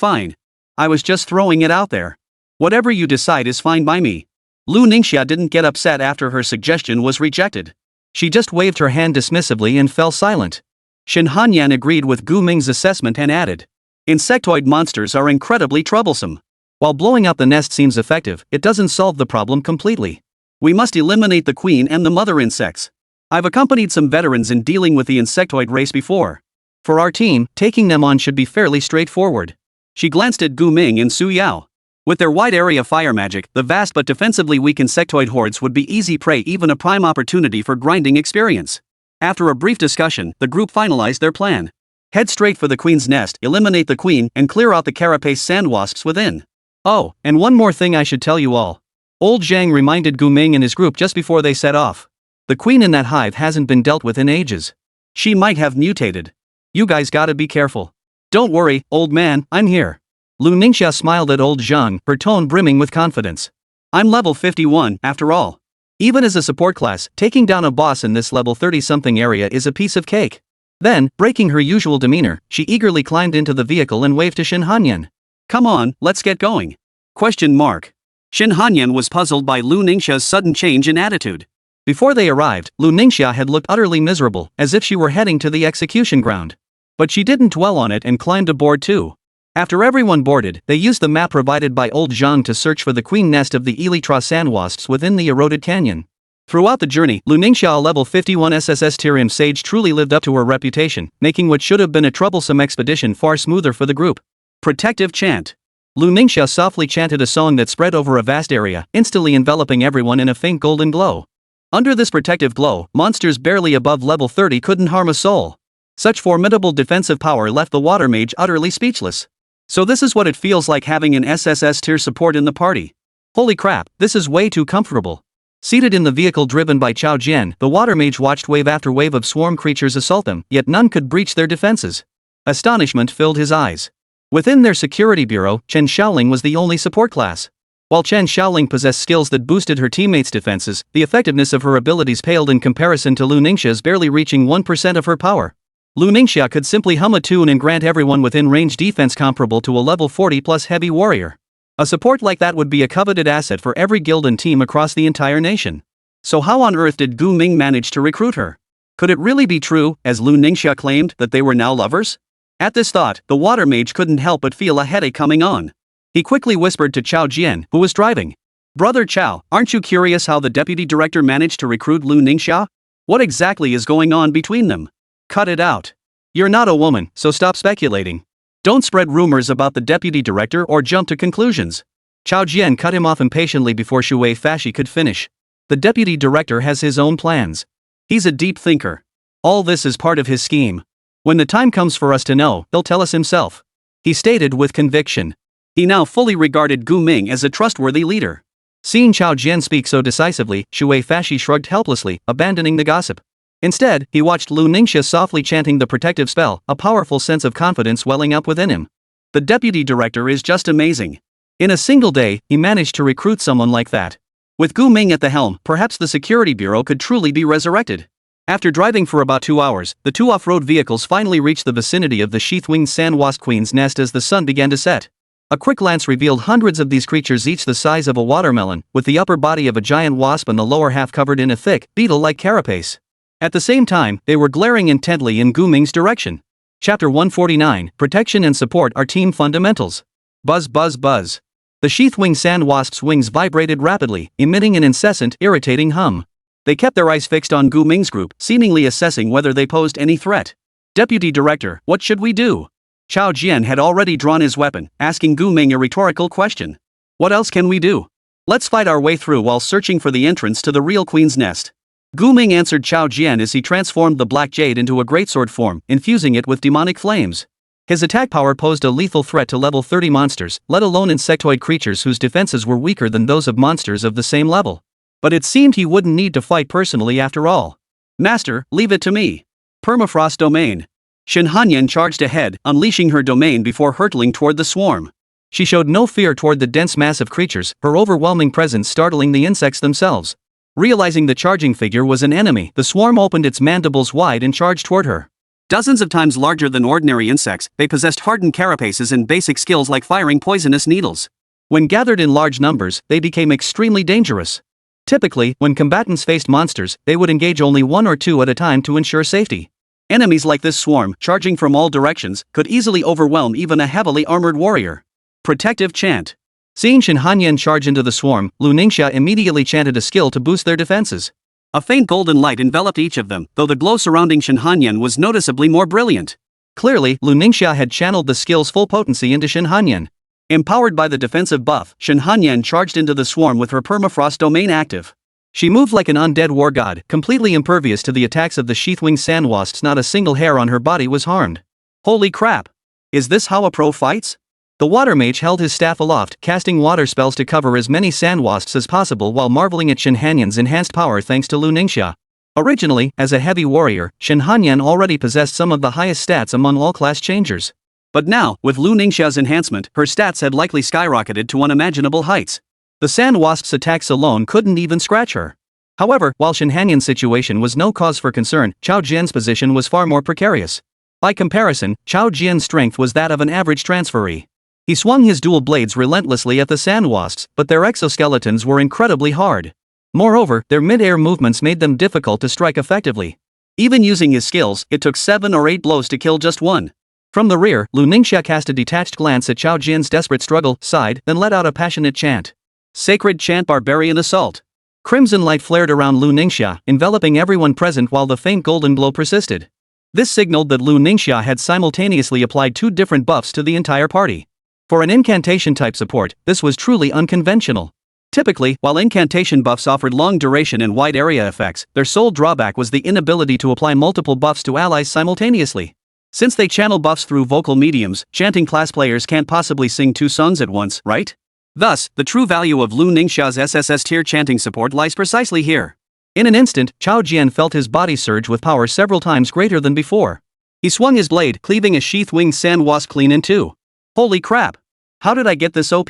I was just throwing it out there. Whatever you decide is fine by me. Lu Ningxia didn't get upset after her suggestion was rejected. She just waved her hand dismissively and fell silent. Shen Hanyan agreed with Gu Ming's assessment and added, "Insectoid monsters are incredibly troublesome. While blowing up the nest seems effective, it doesn't solve the problem completely. We must eliminate the queen and the mother insects. I've accompanied some veterans in dealing with the insectoid race before. For our team, taking them on should be fairly straightforward." She glanced at Gu Ming and Su Yao. With their wide area fire magic, the vast but defensively weak insectoid hordes would be easy prey, even a prime opportunity for grinding experience. After a brief discussion, the group finalized their plan. Head straight for the queen's nest, eliminate the queen, and clear out the carapace sand wasps within. Oh, and one more thing I should tell you all. Old Zhang reminded Gu Ming and his group just before they set off. The queen in that hive hasn't been dealt with in ages. She might have mutated. You guys gotta be careful. Don't worry, old man, I'm here. Lu Ningxia smiled at Old Zhang, her tone brimming with confidence. I'm level 51, after all. Even as a support class, taking down a boss in this level 30-something area is a piece of cake. Then, breaking her usual demeanor, she eagerly climbed into the vehicle and waved to Shen Hanyan. Come on, let's get going. ? Shen Hanyan was puzzled by Lu Ningxia's sudden change in attitude. Before they arrived, Lu Ningxia had looked utterly miserable, as if she were heading to the execution ground. But she didn't dwell on it and climbed aboard too. After everyone boarded, they used the map provided by Old Zhang to search for the queen nest of the Elytra sand wasps within the eroded canyon. Throughout the journey, Lu Ningxia, a level 51 SSS Tyrium sage, truly lived up to her reputation, making what should have been a troublesome expedition far smoother for the group. Protective chant. Lu Ningxia softly chanted a song that spread over a vast area, instantly enveloping everyone in a faint golden glow. Under this protective glow, monsters barely above level 30 couldn't harm a soul. Such formidable defensive power left the water mage utterly speechless. So this is what it feels like having an SSS tier support in the party. Holy crap, this is way too comfortable. Seated in the vehicle driven by Chao Jian, the water mage watched wave after wave of swarm creatures assault them, yet none could breach their defenses. Astonishment filled his eyes. Within their security bureau, Chen Shaoling was the only support class. While Chen Shaoling possessed skills that boosted her teammates' defenses, the effectiveness of her abilities paled in comparison to Lu Ningxia's, barely reaching 1% of her power. Lu Ningxia could simply hum a tune and grant everyone within range defense comparable to a level 40 plus heavy warrior. A support like that would be a coveted asset for every guild and team across the entire nation. So how on earth did Gu Ming manage to recruit her? Could it really be true, as Lu Ningxia claimed, that they were now lovers? At this thought, the water mage couldn't help but feel a headache coming on. He quickly whispered to Chao Jian, who was driving. Brother Chow, aren't you curious how the deputy director managed to recruit Lu Ningxia? What exactly is going on between them? Cut it out. You're not a woman, so stop speculating. Don't spread rumors about the deputy director or jump to conclusions. Chao Jian cut him off impatiently before Shui Fashi could finish. The deputy director has his own plans. He's a deep thinker. All this is part of his scheme. When the time comes for us to know, he'll tell us himself. He stated with conviction. He now fully regarded Gu Ming as a trustworthy leader. Seeing Chao Jian speak so decisively, Shui Fashi shrugged helplessly, abandoning the gossip. Instead, he watched Lu Ningxia softly chanting the protective spell, a powerful sense of confidence welling up within him. The deputy director is just amazing. In a single day, he managed to recruit someone like that. With Gu Ming at the helm, perhaps the security bureau could truly be resurrected. After driving for about 2 hours, the two off-road vehicles finally reached the vicinity of the sheath-winged sand wasp queen's nest as the sun began to set. A quick glance revealed hundreds of these creatures, each the size of a watermelon, with the upper body of a giant wasp and the lower half covered in a thick, beetle-like carapace. At the same time, they were glaring intently in Gu Ming's direction. Chapter 149, Protection and Support are Team Fundamentals. Buzz buzz buzz. The sheath-winged sand wasp's wings vibrated rapidly, emitting an incessant, irritating hum. They kept their eyes fixed on Gu Ming's group, seemingly assessing whether they posed any threat. Deputy Director, what should we do? Chao Jian had already drawn his weapon, asking Gu Ming a rhetorical question. What else can we do? Let's fight our way through while searching for the entrance to the real queen's nest. Gu Ming answered Chao Jian as he transformed the black jade into a greatsword form, infusing it with demonic flames. His attack power posed a lethal threat to level 30 monsters, let alone insectoid creatures whose defenses were weaker than those of monsters of the same level. But it seemed he wouldn't need to fight personally after all. Master, leave it to me. Permafrost Domain. Shen Hanyan charged ahead, unleashing her domain before hurtling toward the swarm. She showed no fear toward the dense mass of creatures, her overwhelming presence startling the insects themselves. Realizing the charging figure was an enemy, the swarm opened its mandibles wide and charged toward her. Dozens of times larger than ordinary insects, they possessed hardened carapaces and basic skills like firing poisonous needles. When gathered in large numbers, they became extremely dangerous. Typically, when combatants faced monsters, they would engage only one or two at a time to ensure safety. Enemies like this swarm, charging from all directions, could easily overwhelm even a heavily armored warrior. Protective Chant. Seeing Shen Hanyan charge into the swarm, Lu Ningxia immediately chanted a skill to boost their defenses. A faint golden light enveloped each of them, though the glow surrounding Shen Hanyan was noticeably more brilliant. Clearly, Lu Ningxia had channeled the skill's full potency into Shen Hanyan. Empowered by the defensive buff, Shen Hanyan charged into the swarm with her permafrost domain active. She moved like an undead war god, completely impervious to the attacks of the sheath-winged sand wasps. Not a single hair on her body was harmed. Holy crap! Is this how a pro fights? The water mage held his staff aloft, casting water spells to cover as many sand wasps as possible while marveling at Shen Hanyan's enhanced power thanks to Lu Ningxia. Originally, as a heavy warrior, Shen Hanyan already possessed some of the highest stats among all class changers. But now, with Lu Ningxia's enhancement, her stats had likely skyrocketed to unimaginable heights. The sand wasp's attacks alone couldn't even scratch her. However, while Shen Hanyan's situation was no cause for concern, Chao Jian's position was far more precarious. By comparison, Chao Jian's strength was that of an average transferee. He swung his dual blades relentlessly at the sand wasps, but their exoskeletons were incredibly hard. Moreover, their mid-air movements made them difficult to strike effectively. Even using his skills, it took 7 or 8 blows to kill just one. From the rear, Lu Ningxia cast a detached glance at Chao Jian's desperate struggle, sighed, then let out a passionate chant. Sacred Chant Barbarian Assault. Crimson light flared around Lu Ningxia, enveloping everyone present while the faint golden glow persisted. This signaled that Lu Ningxia had simultaneously applied 2 different buffs to the entire party. For an incantation-type support, this was truly unconventional. Typically, while incantation buffs offered long duration and wide area effects, their sole drawback was the inability to apply multiple buffs to allies simultaneously. Since they channel buffs through vocal mediums, chanting class players can't possibly sing 2 songs at once, right? Thus, the true value of Lu Ningxia's SSS tier chanting support lies precisely here. In an instant, Chao Jian felt his body surge with power several times greater than before. He swung his blade, cleaving a sheath-winged sand wasp clean in 2. Holy crap! How did I get this OP?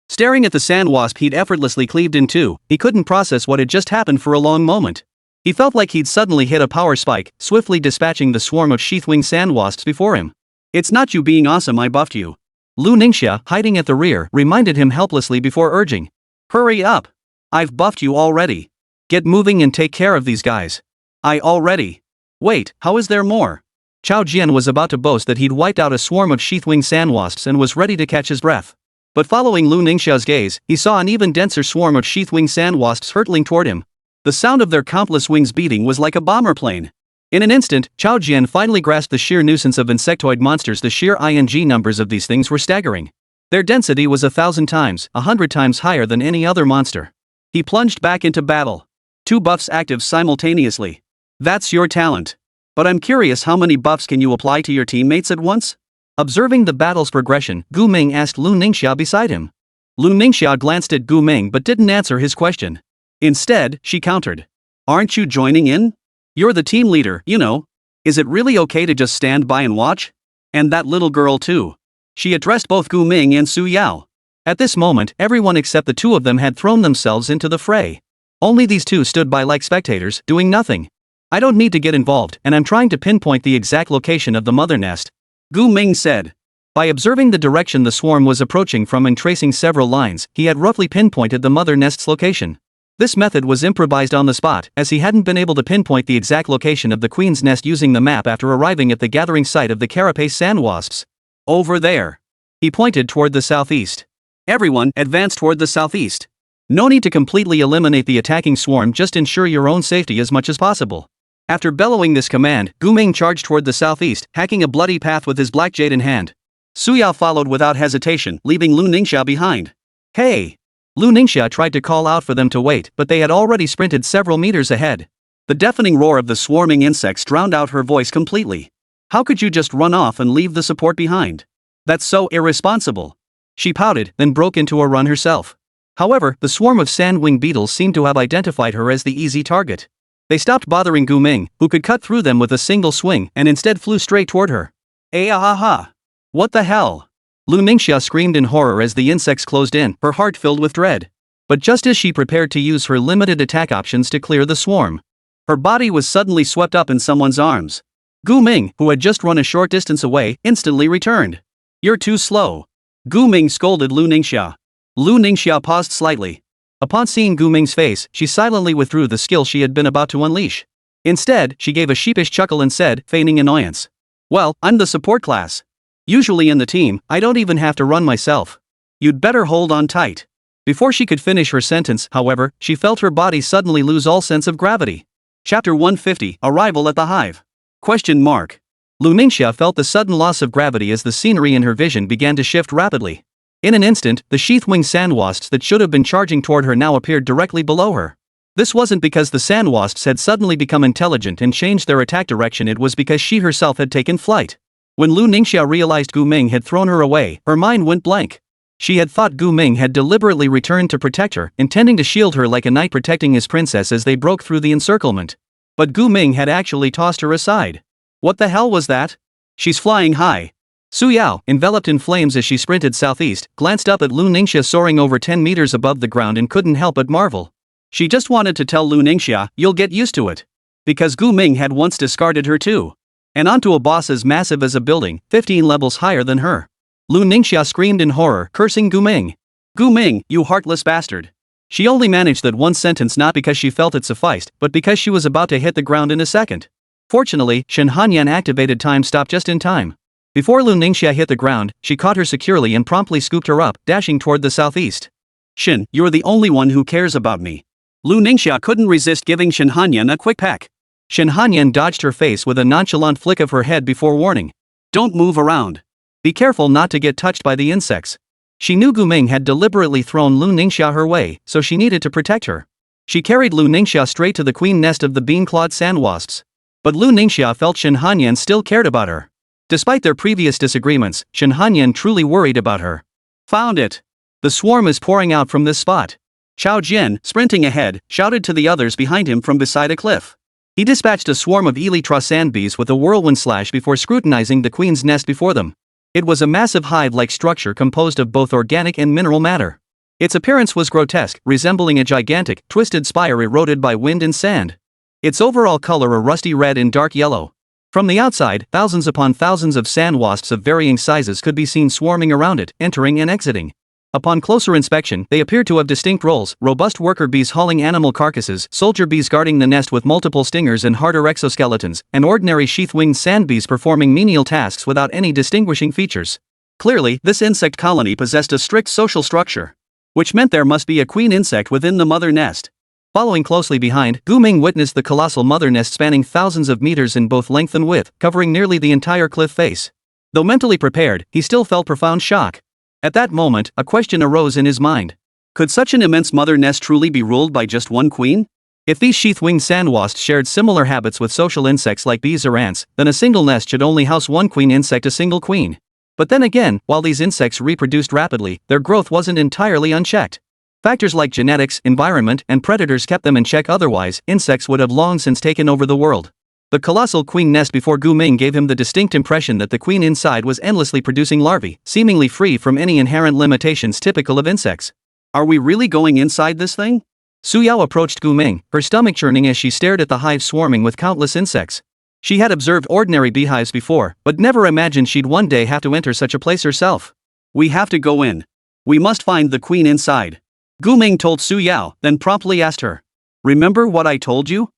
Staring at the sand wasp he'd effortlessly cleaved in 2, he couldn't process what had just happened for a long moment. He felt like he'd suddenly hit a power spike, swiftly dispatching the swarm of sheath-winged sand wasps before him. It's not you being awesome, I buffed you. Lu Ningxia, hiding at the rear, reminded him helplessly before urging. Hurry up! I've buffed you already. Get moving and take care of these guys. I already. Wait, how is there more? Chao Jian was about to boast that he'd wiped out a swarm of sheath-winged sand wasps and was ready to catch his breath. But following Lu Ningxia's gaze, he saw an even denser swarm of sheath-winged sand wasps hurtling toward him. The sound of their countless wings beating was like a bomber plane. In an instant, Chao Jian finally grasped the sheer nuisance of insectoid monsters. The sheer ing numbers of these things were staggering. Their density was 1,000 times, 100 times higher than any other monster. He plunged back into battle. 2 buffs active simultaneously. That's your talent. But I'm curious, how many buffs can you apply to your teammates at once? Observing the battle's progression, Gu Ming asked Lu Ningxia beside him. Lu Ningxia glanced at Gu Ming but didn't answer his question. Instead, she countered. Aren't you joining in? You're the team leader, you know. Is it really okay to just stand by and watch? And that little girl too. She addressed both Gu Ming and Su Yao. At this moment, everyone except the 2 of them had thrown themselves into the fray. Only these 2 stood by like spectators, doing nothing. I don't need to get involved, and I'm trying to pinpoint the exact location of the mother nest, Gu Ming said. By observing the direction the swarm was approaching from and tracing several lines, he had roughly pinpointed the mother nest's location. This method was improvised on the spot, as he hadn't been able to pinpoint the exact location of the queen's nest using the map after arriving at the gathering site of the carapace sand wasps. Over there. He pointed toward the southeast. Everyone, advance toward the southeast. No need to completely eliminate the attacking swarm, just ensure your own safety as much as possible. After bellowing this command, Gu Ming charged toward the southeast, hacking a bloody path with his black jade in hand. Su Yao followed without hesitation, leaving Lu Ningxia behind. Hey! Lu Ningxia tried to call out for them to wait, but they had already sprinted several meters ahead. The deafening roar of the swarming insects drowned out her voice completely. How could you just run off and leave the support behind? That's so irresponsible. She pouted, then broke into a run herself. However, the swarm of sand-winged beetles seemed to have identified her as the easy target. They stopped bothering Gu Ming, who could cut through them with a single swing, and instead flew straight toward her. Ah! What the hell? Lu Ningxia screamed in horror as the insects closed in, her heart filled with dread. But just as she prepared to use her limited attack options to clear the swarm, her body was suddenly swept up in someone's arms. Gu Ming, who had just run a short distance away, instantly returned. You're too slow. Gu Ming scolded Lu Ningxia. Lu Ningxia paused slightly. Upon seeing Gu Ming's face, she silently withdrew the skill she had been about to unleash. Instead, she gave a sheepish chuckle and said, feigning annoyance. Well, I'm the support class. Usually in the team, I don't even have to run myself. You'd better hold on tight. Before she could finish her sentence, however, she felt her body suddenly lose all sense of gravity. Chapter 150, Arrival at the Hive. Question mark. Lu Ningxia felt the sudden loss of gravity as the scenery in her vision began to shift rapidly. In an instant, the sheath-winged sandwasps that should have been charging toward her now appeared directly below her. This wasn't because the sandwasps had suddenly become intelligent and changed their attack direction, it was because she herself had taken flight. When Lu Ningxia realized Gu Ming had thrown her away, her mind went blank. She had thought Gu Ming had deliberately returned to protect her, intending to shield her like a knight protecting his princess as they broke through the encirclement. But Gu Ming had actually tossed her aside. What the hell was that? She's flying high. Su Yao, enveloped in flames as she sprinted southeast, glanced up at Lu Ningxia soaring over 10 meters above the ground and couldn't help but marvel. She just wanted to tell Lu Ningxia, you'll get used to it. Because Gu Ming had once discarded her too. And onto a boss as massive as a building, 15 levels higher than her. Lu Ningxia screamed in horror, cursing Gu Ming. Gu Ming, you heartless bastard. She only managed that one sentence not because she felt it sufficed, but because she was about to hit the ground in a second. Fortunately, Shen Hanyan activated time stop just in time. Before Lu Ningxia hit the ground, she caught her securely and promptly scooped her up, dashing toward the southeast. Shen, you're the only one who cares about me. Lu Ningxia couldn't resist giving Shen Hanyan a quick peck. Shen Hanyan dodged her face with a nonchalant flick of her head before warning. Don't move around. Be careful not to get touched by the insects. She knew Gu Ming had deliberately thrown Lu Ningxia her way, so she needed to protect her. She carried Lu Ningxia straight to the queen nest of the bean-clawed sandwasps. But Lu Ningxia felt Shen Hanyan still cared about her. Despite their previous disagreements, Shen Hanyan truly worried about her. Found it. The swarm is pouring out from this spot. Chao Jian, sprinting ahead, shouted to the others behind him from beside a cliff. He dispatched a swarm of elytra sand bees with a whirlwind slash before scrutinizing the queen's nest before them. It was a massive hive-like structure composed of both organic and mineral matter. Its appearance was grotesque, resembling a gigantic, twisted spire eroded by wind and sand. Its overall color a rusty red and dark yellow. From the outside, thousands upon thousands of sand wasps of varying sizes could be seen swarming around it, entering and exiting. Upon closer inspection, they appeared to have distinct roles: robust worker bees hauling animal carcasses, soldier bees guarding the nest with multiple stingers and harder exoskeletons, and ordinary sheath-winged sand bees performing menial tasks without any distinguishing features. Clearly, this insect colony possessed a strict social structure, which meant there must be a queen insect within the mother nest. Following closely behind, Gu Ming witnessed the colossal mother nest spanning thousands of meters in both length and width, covering nearly the entire cliff face. Though mentally prepared, he still felt profound shock. At that moment, a question arose in his mind. Could such an immense mother nest truly be ruled by just one queen? If these sheath-winged sandwasps shared similar habits with social insects like bees or ants, then a single nest should only house one queen insect, a single queen. But then again, while these insects reproduced rapidly, their growth wasn't entirely unchecked. Factors like genetics, environment, and predators kept them in check, otherwise, insects would have long since taken over the world. The colossal queen nest before Gu Ming gave him the distinct impression that the queen inside was endlessly producing larvae, seemingly free from any inherent limitations typical of insects. Are we really going inside this thing? Su Yao approached Gu Ming, her stomach churning as she stared at the hive swarming with countless insects. She had observed ordinary beehives before, but never imagined she'd one day have to enter such a place herself. We have to go in. We must find the queen inside. Gu Ming told Su Yao, then promptly asked her. Remember what I told you?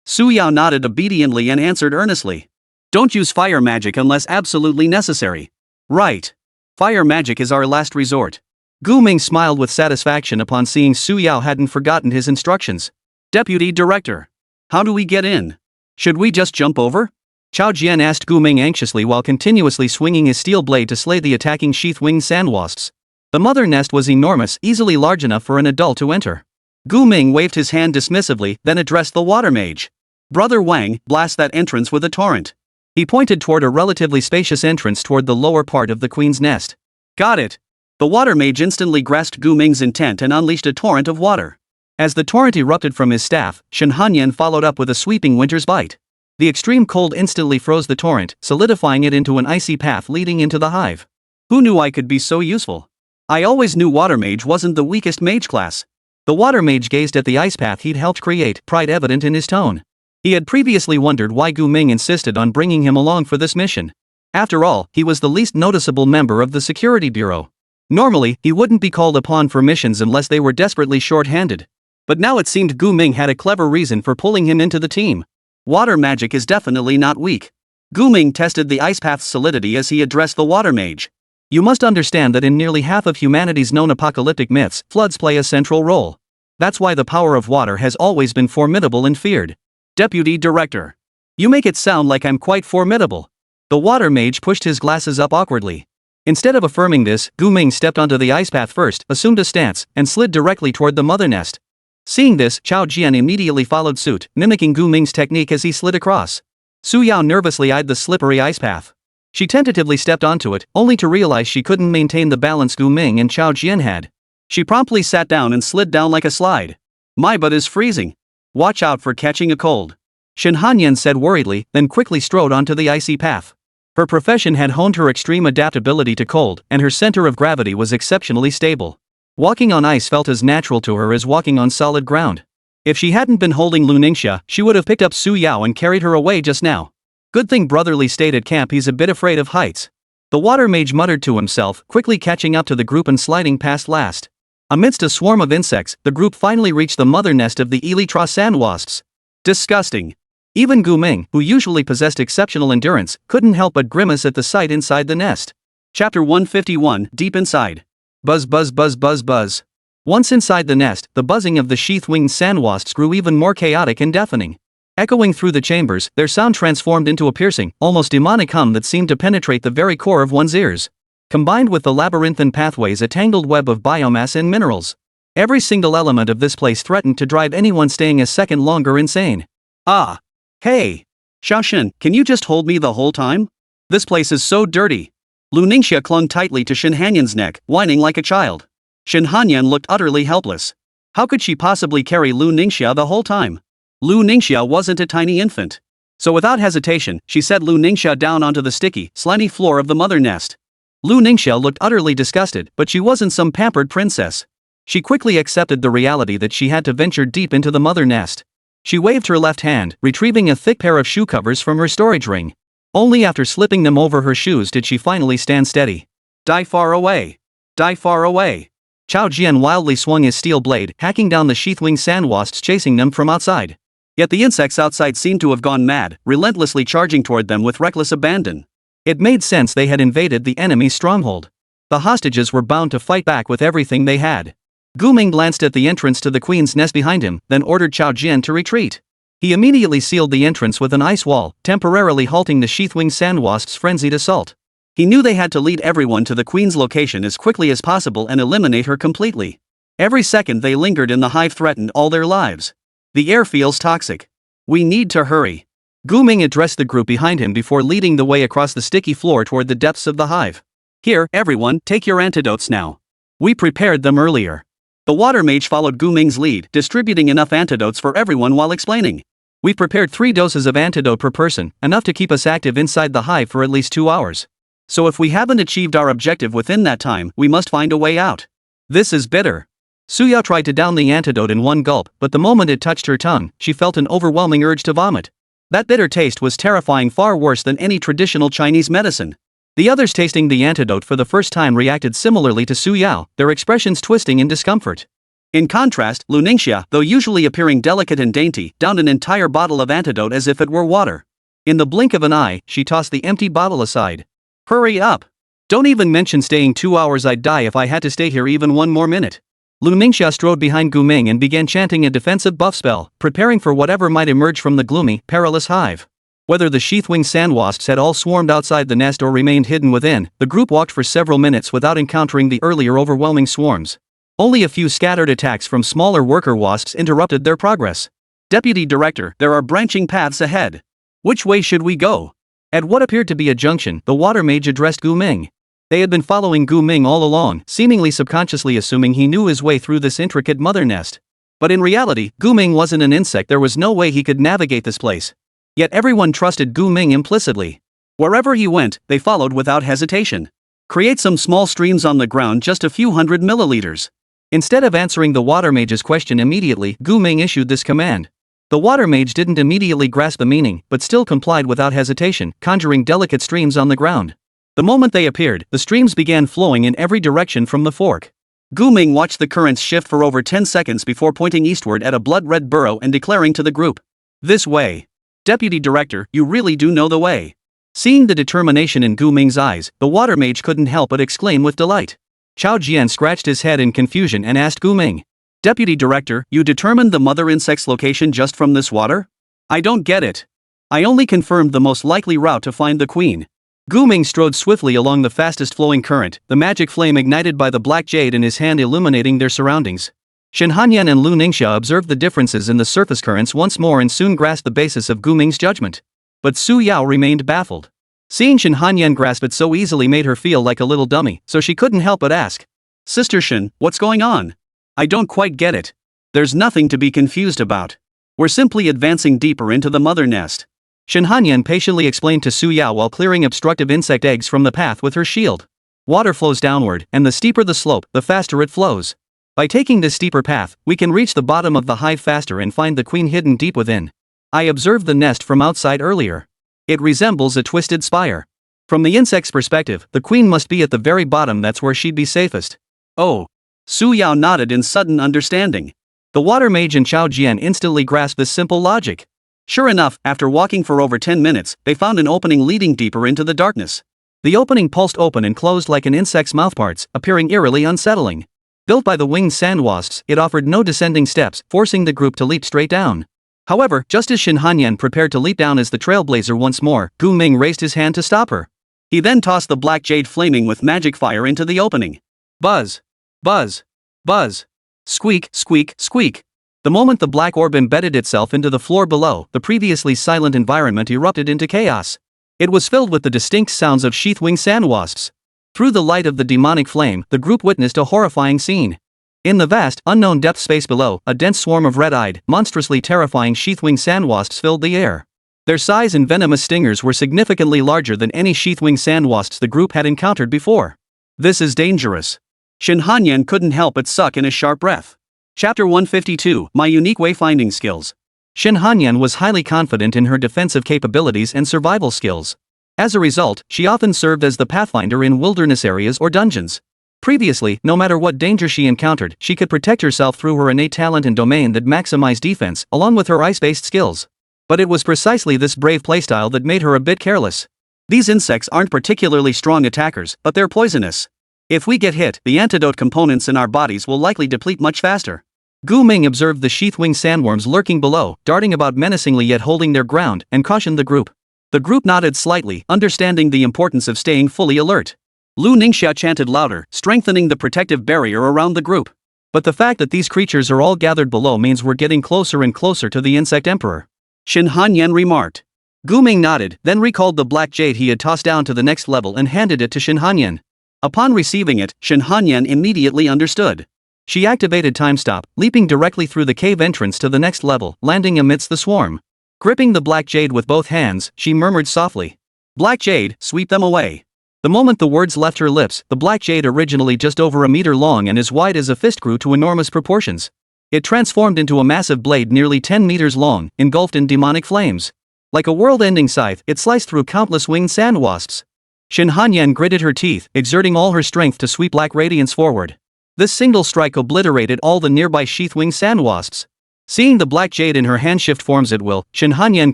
Su Yao nodded obediently and answered earnestly. Don't use fire magic unless absolutely necessary. Right. Fire magic is our last resort. Gu Ming smiled with satisfaction upon seeing Su Yao hadn't forgotten his instructions. Deputy Director. How do we get in? Should we just jump over? Chao Jian asked Gu Ming anxiously while continuously swinging his steel blade to slay the attacking sheath-winged sandwasps. The mother nest was enormous, easily large enough for an adult to enter. Gu Ming waved his hand dismissively, then addressed the water mage. Brother Wang, blast that entrance with a torrent. He pointed toward a relatively spacious entrance toward the lower part of the queen's nest. Got it. The water mage instantly grasped Gu Ming's intent and unleashed a torrent of water. As the torrent erupted from his staff, Shen Hanyan followed up with a sweeping winter's bite. The extreme cold instantly froze the torrent, solidifying it into an icy path leading into the hive. Who knew I could be so useful? I always knew water mage wasn't the weakest mage class. The water mage gazed at the ice path he'd helped create, pride evident in his tone. He had previously wondered why Gu Ming insisted on bringing him along for this mission. After all, he was the least noticeable member of the security bureau. Normally, he wouldn't be called upon for missions unless they were desperately short-handed. But now it seemed Gu Ming had a clever reason for pulling him into the team. Water magic is definitely not weak. Gu Ming tested the ice path's solidity as he addressed the water mage. You must understand that in nearly half of humanity's known apocalyptic myths, floods play a central role. That's why the power of water has always been formidable and feared. Deputy Director. You make it sound like I'm quite formidable. The water mage pushed his glasses up awkwardly. Instead of affirming this, Gu Ming stepped onto the ice path first, assumed a stance, and slid directly toward the mother nest. Seeing this, Chao Jian immediately followed suit, mimicking Gu Ming's technique as he slid across. Su Yao nervously eyed the slippery ice path. She tentatively stepped onto it, only to realize she couldn't maintain the balance Gu Ming and Chao Jian had. She promptly sat down and slid down like a slide. My butt is freezing. Watch out for catching a cold. Shen Hanyan said worriedly, then quickly strode onto the icy path. Her profession had honed her extreme adaptability to cold, and her center of gravity was exceptionally stable. Walking on ice felt as natural to her as walking on solid ground. If she hadn't been holding Lu Ningxia, she would have picked up Su Yao and carried her away just now. Good thing Brotherly stayed at camp, he's a bit afraid of heights. The water mage muttered to himself, quickly catching up to the group and sliding past last. Amidst a swarm of insects, the group finally reached the mother nest of the elytra sandwasps. Disgusting. Even Gu Ming, who usually possessed exceptional endurance, couldn't help but grimace at the sight inside the nest. Chapter 151, Deep Inside. Buzz buzz buzz buzz buzz. Once inside the nest, the buzzing of the sheath-winged sandwasps grew even more chaotic and deafening. Echoing through the chambers, their sound transformed into a piercing, almost demonic hum that seemed to penetrate the very core of one's ears. Combined with the labyrinthine pathways, a tangled web of biomass and minerals. Every single element of this place threatened to drive anyone staying a second longer insane. Ah. Hey. Xiaoshen, can you just hold me the whole time? This place is so dirty. Lu Ningxia clung tightly to Shen Hanyan's neck, whining like a child. Shen Hanyan looked utterly helpless. How could she possibly carry Lu Ningxia the whole time? Lu Ningxia wasn't a tiny infant. So without hesitation, she set Lu Ningxia down onto the sticky, slimy floor of the mother nest. Lu Ningxia looked utterly disgusted, but she wasn't some pampered princess. She quickly accepted the reality that she had to venture deep into the mother nest. She waved her left hand, retrieving a thick pair of shoe covers from her storage ring. Only after slipping them over her shoes did she finally stand steady. Die far away. Die far away. Chao Jian wildly swung his steel blade, hacking down the sheath-winged sandwasps chasing them from outside. Yet the insects outside seemed to have gone mad, relentlessly charging toward them with reckless abandon. It made sense they had invaded the enemy's stronghold. The hostages were bound to fight back with everything they had. Gu Ming glanced at the entrance to the queen's nest behind him, then ordered Chao Jian to retreat. He immediately sealed the entrance with an ice wall, temporarily halting the sheathwing sandwasp's frenzied assault. He knew they had to lead everyone to the queen's location as quickly as possible and eliminate her completely. Every second they lingered in the hive threatened all their lives. The air feels toxic. We need to hurry. Gu Ming addressed the group behind him before leading the way across the sticky floor toward the depths of the hive. Here, everyone, take your antidotes now. We prepared them earlier. The water mage followed Gu Ming's lead, distributing enough antidotes for everyone while explaining. We prepared 3 doses of antidote per person, enough to keep us active inside the hive for at least 2 hours. So if we haven't achieved our objective within that time, we must find a way out. This is bitter. Su Yao tried to down the antidote in one gulp, but the moment it touched her tongue, she felt an overwhelming urge to vomit. That bitter taste was terrifying, far worse than any traditional Chinese medicine. The others tasting the antidote for the first time reacted similarly to Su Yao, their expressions twisting in discomfort. In contrast, Lu Ningxia, though usually appearing delicate and dainty, downed an entire bottle of antidote as if it were water. In the blink of an eye, she tossed the empty bottle aside. Hurry up! Don't even mention staying 2 hours. I'd die if I had to stay here even 1 more minute. Lu Ningxia strode behind Gu Ming and began chanting a defensive buff spell, preparing for whatever might emerge from the gloomy, perilous hive. Whether the sheathwing sandwasps had all swarmed outside the nest or remained hidden within, the group walked for several minutes without encountering the earlier overwhelming swarms. Only a few scattered attacks from smaller worker wasps interrupted their progress. Deputy Director, there are branching paths ahead. Which way should we go? At what appeared to be a junction, the water mage addressed Gu Ming. They had been following Gu Ming all along, seemingly subconsciously assuming he knew his way through this intricate mother nest. But in reality, Gu Ming wasn't an insect. There was no way he could navigate this place. Yet everyone trusted Gu Ming implicitly. Wherever he went, they followed without hesitation. Create some small streams on the ground, just a few hundred milliliters. Instead of answering the water mage's question immediately, Gu Ming issued this command. The water mage didn't immediately grasp the meaning, but still complied without hesitation, conjuring delicate streams on the ground. The moment they appeared, the streams began flowing in every direction from the fork. Gu Ming watched the currents shift for over 10 seconds before pointing eastward at a blood-red burrow and declaring to the group, "This way. Deputy Director, you really do know the way." Seeing the determination in Gu Ming's eyes, the water mage couldn't help but exclaim with delight. Chao Jian scratched his head in confusion and asked Gu Ming, "Deputy Director, you determined the mother insect's location just from this water? I don't get it. I only confirmed the most likely route to find the queen." Gu Ming strode swiftly along the fastest flowing current, the magic flame ignited by the black jade in his hand illuminating their surroundings. Shen Hanyan and Lu Ningxia observed the differences in the surface currents once more and soon grasped the basis of Gu Ming's judgment. But Su Yao remained baffled. Seeing Shen Hanyan grasp it so easily made her feel like a little dummy, so she couldn't help but ask, "Sister Shen, what's going on? I don't quite get it." "There's nothing to be confused about. We're simply advancing deeper into the mother nest." Shen Hanyan patiently explained to Su Yao while clearing obstructive insect eggs from the path with her shield. Water flows downward, and the steeper the slope, the faster it flows. By taking this steeper path, we can reach the bottom of the hive faster and find the queen hidden deep within. I observed the nest from outside earlier. It resembles a twisted spire. From the insect's perspective, the queen must be at the very bottom. That's where she'd be safest. Oh. Su Yao nodded in sudden understanding. The water mage and Chao Jian instantly grasped this simple logic. Sure enough, after walking for over 10 minutes, they found an opening leading deeper into the darkness. The opening pulsed open and closed like an insect's mouthparts, appearing eerily unsettling. Built by the winged sandwasps, it offered no descending steps, forcing the group to leap straight down. However, just as Shen Hanyan prepared to leap down as the trailblazer once more, Gu Ming raised his hand to stop her. He then tossed the black jade flaming with magic fire into the opening. Buzz! Buzz! Buzz! Squeak, squeak, squeak! The moment the black orb embedded itself into the floor below, the previously silent environment erupted into chaos. It was filled with the distinct sounds of sheathwing sandwasps. Through the light of the demonic flame, the group witnessed a horrifying scene. In the vast, unknown depth space below, a dense swarm of red-eyed, monstrously terrifying sheathwing sandwasps filled the air. Their size and venomous stingers were significantly larger than any sheathwing sandwasps the group had encountered before. This is dangerous. Shen Hanyan couldn't help but suck in a sharp breath. Chapter 152, My Unique Wayfinding Skills. Shen Hanyan was highly confident in her defensive capabilities and survival skills. As a result, she often served as the pathfinder in wilderness areas or dungeons. Previously, no matter what danger she encountered, she could protect herself through her innate talent and domain that maximized defense, along with her ice-based skills. But it was precisely this brave playstyle that made her a bit careless. These insects aren't particularly strong attackers, but they're poisonous. If we get hit, the antidote components in our bodies will likely deplete much faster. Gu Ming observed the sheath-wing sandworms lurking below, darting about menacingly yet holding their ground, and cautioned the group. The group nodded slightly, understanding the importance of staying fully alert. Lu Ningxia chanted louder, strengthening the protective barrier around the group. But the fact that these creatures are all gathered below means we're getting closer and closer to the insect emperor. Shin Hanyan remarked. Gu Ming nodded, then recalled the black jade he had tossed down to the next level and handed it to Shin Hanyan. Upon receiving it, Shin Hanyan immediately understood. She activated Time Stop, leaping directly through the cave entrance to the next level, landing amidst the swarm. Gripping the black jade with both hands, she murmured softly. Black jade, sweep them away. The moment the words left her lips, the black jade, originally just over a meter long and as wide as a fist, grew to enormous proportions. It transformed into a massive blade nearly 10 meters long, engulfed in demonic flames. Like a world-ending scythe, it sliced through countless winged sand wasps. Shin Hanyan gritted her teeth, exerting all her strength to sweep black radiance forward. This single strike obliterated all the nearby sheath-winged sand wasps. Seeing the black jade in her hand shift forms at will, Shin Hanyan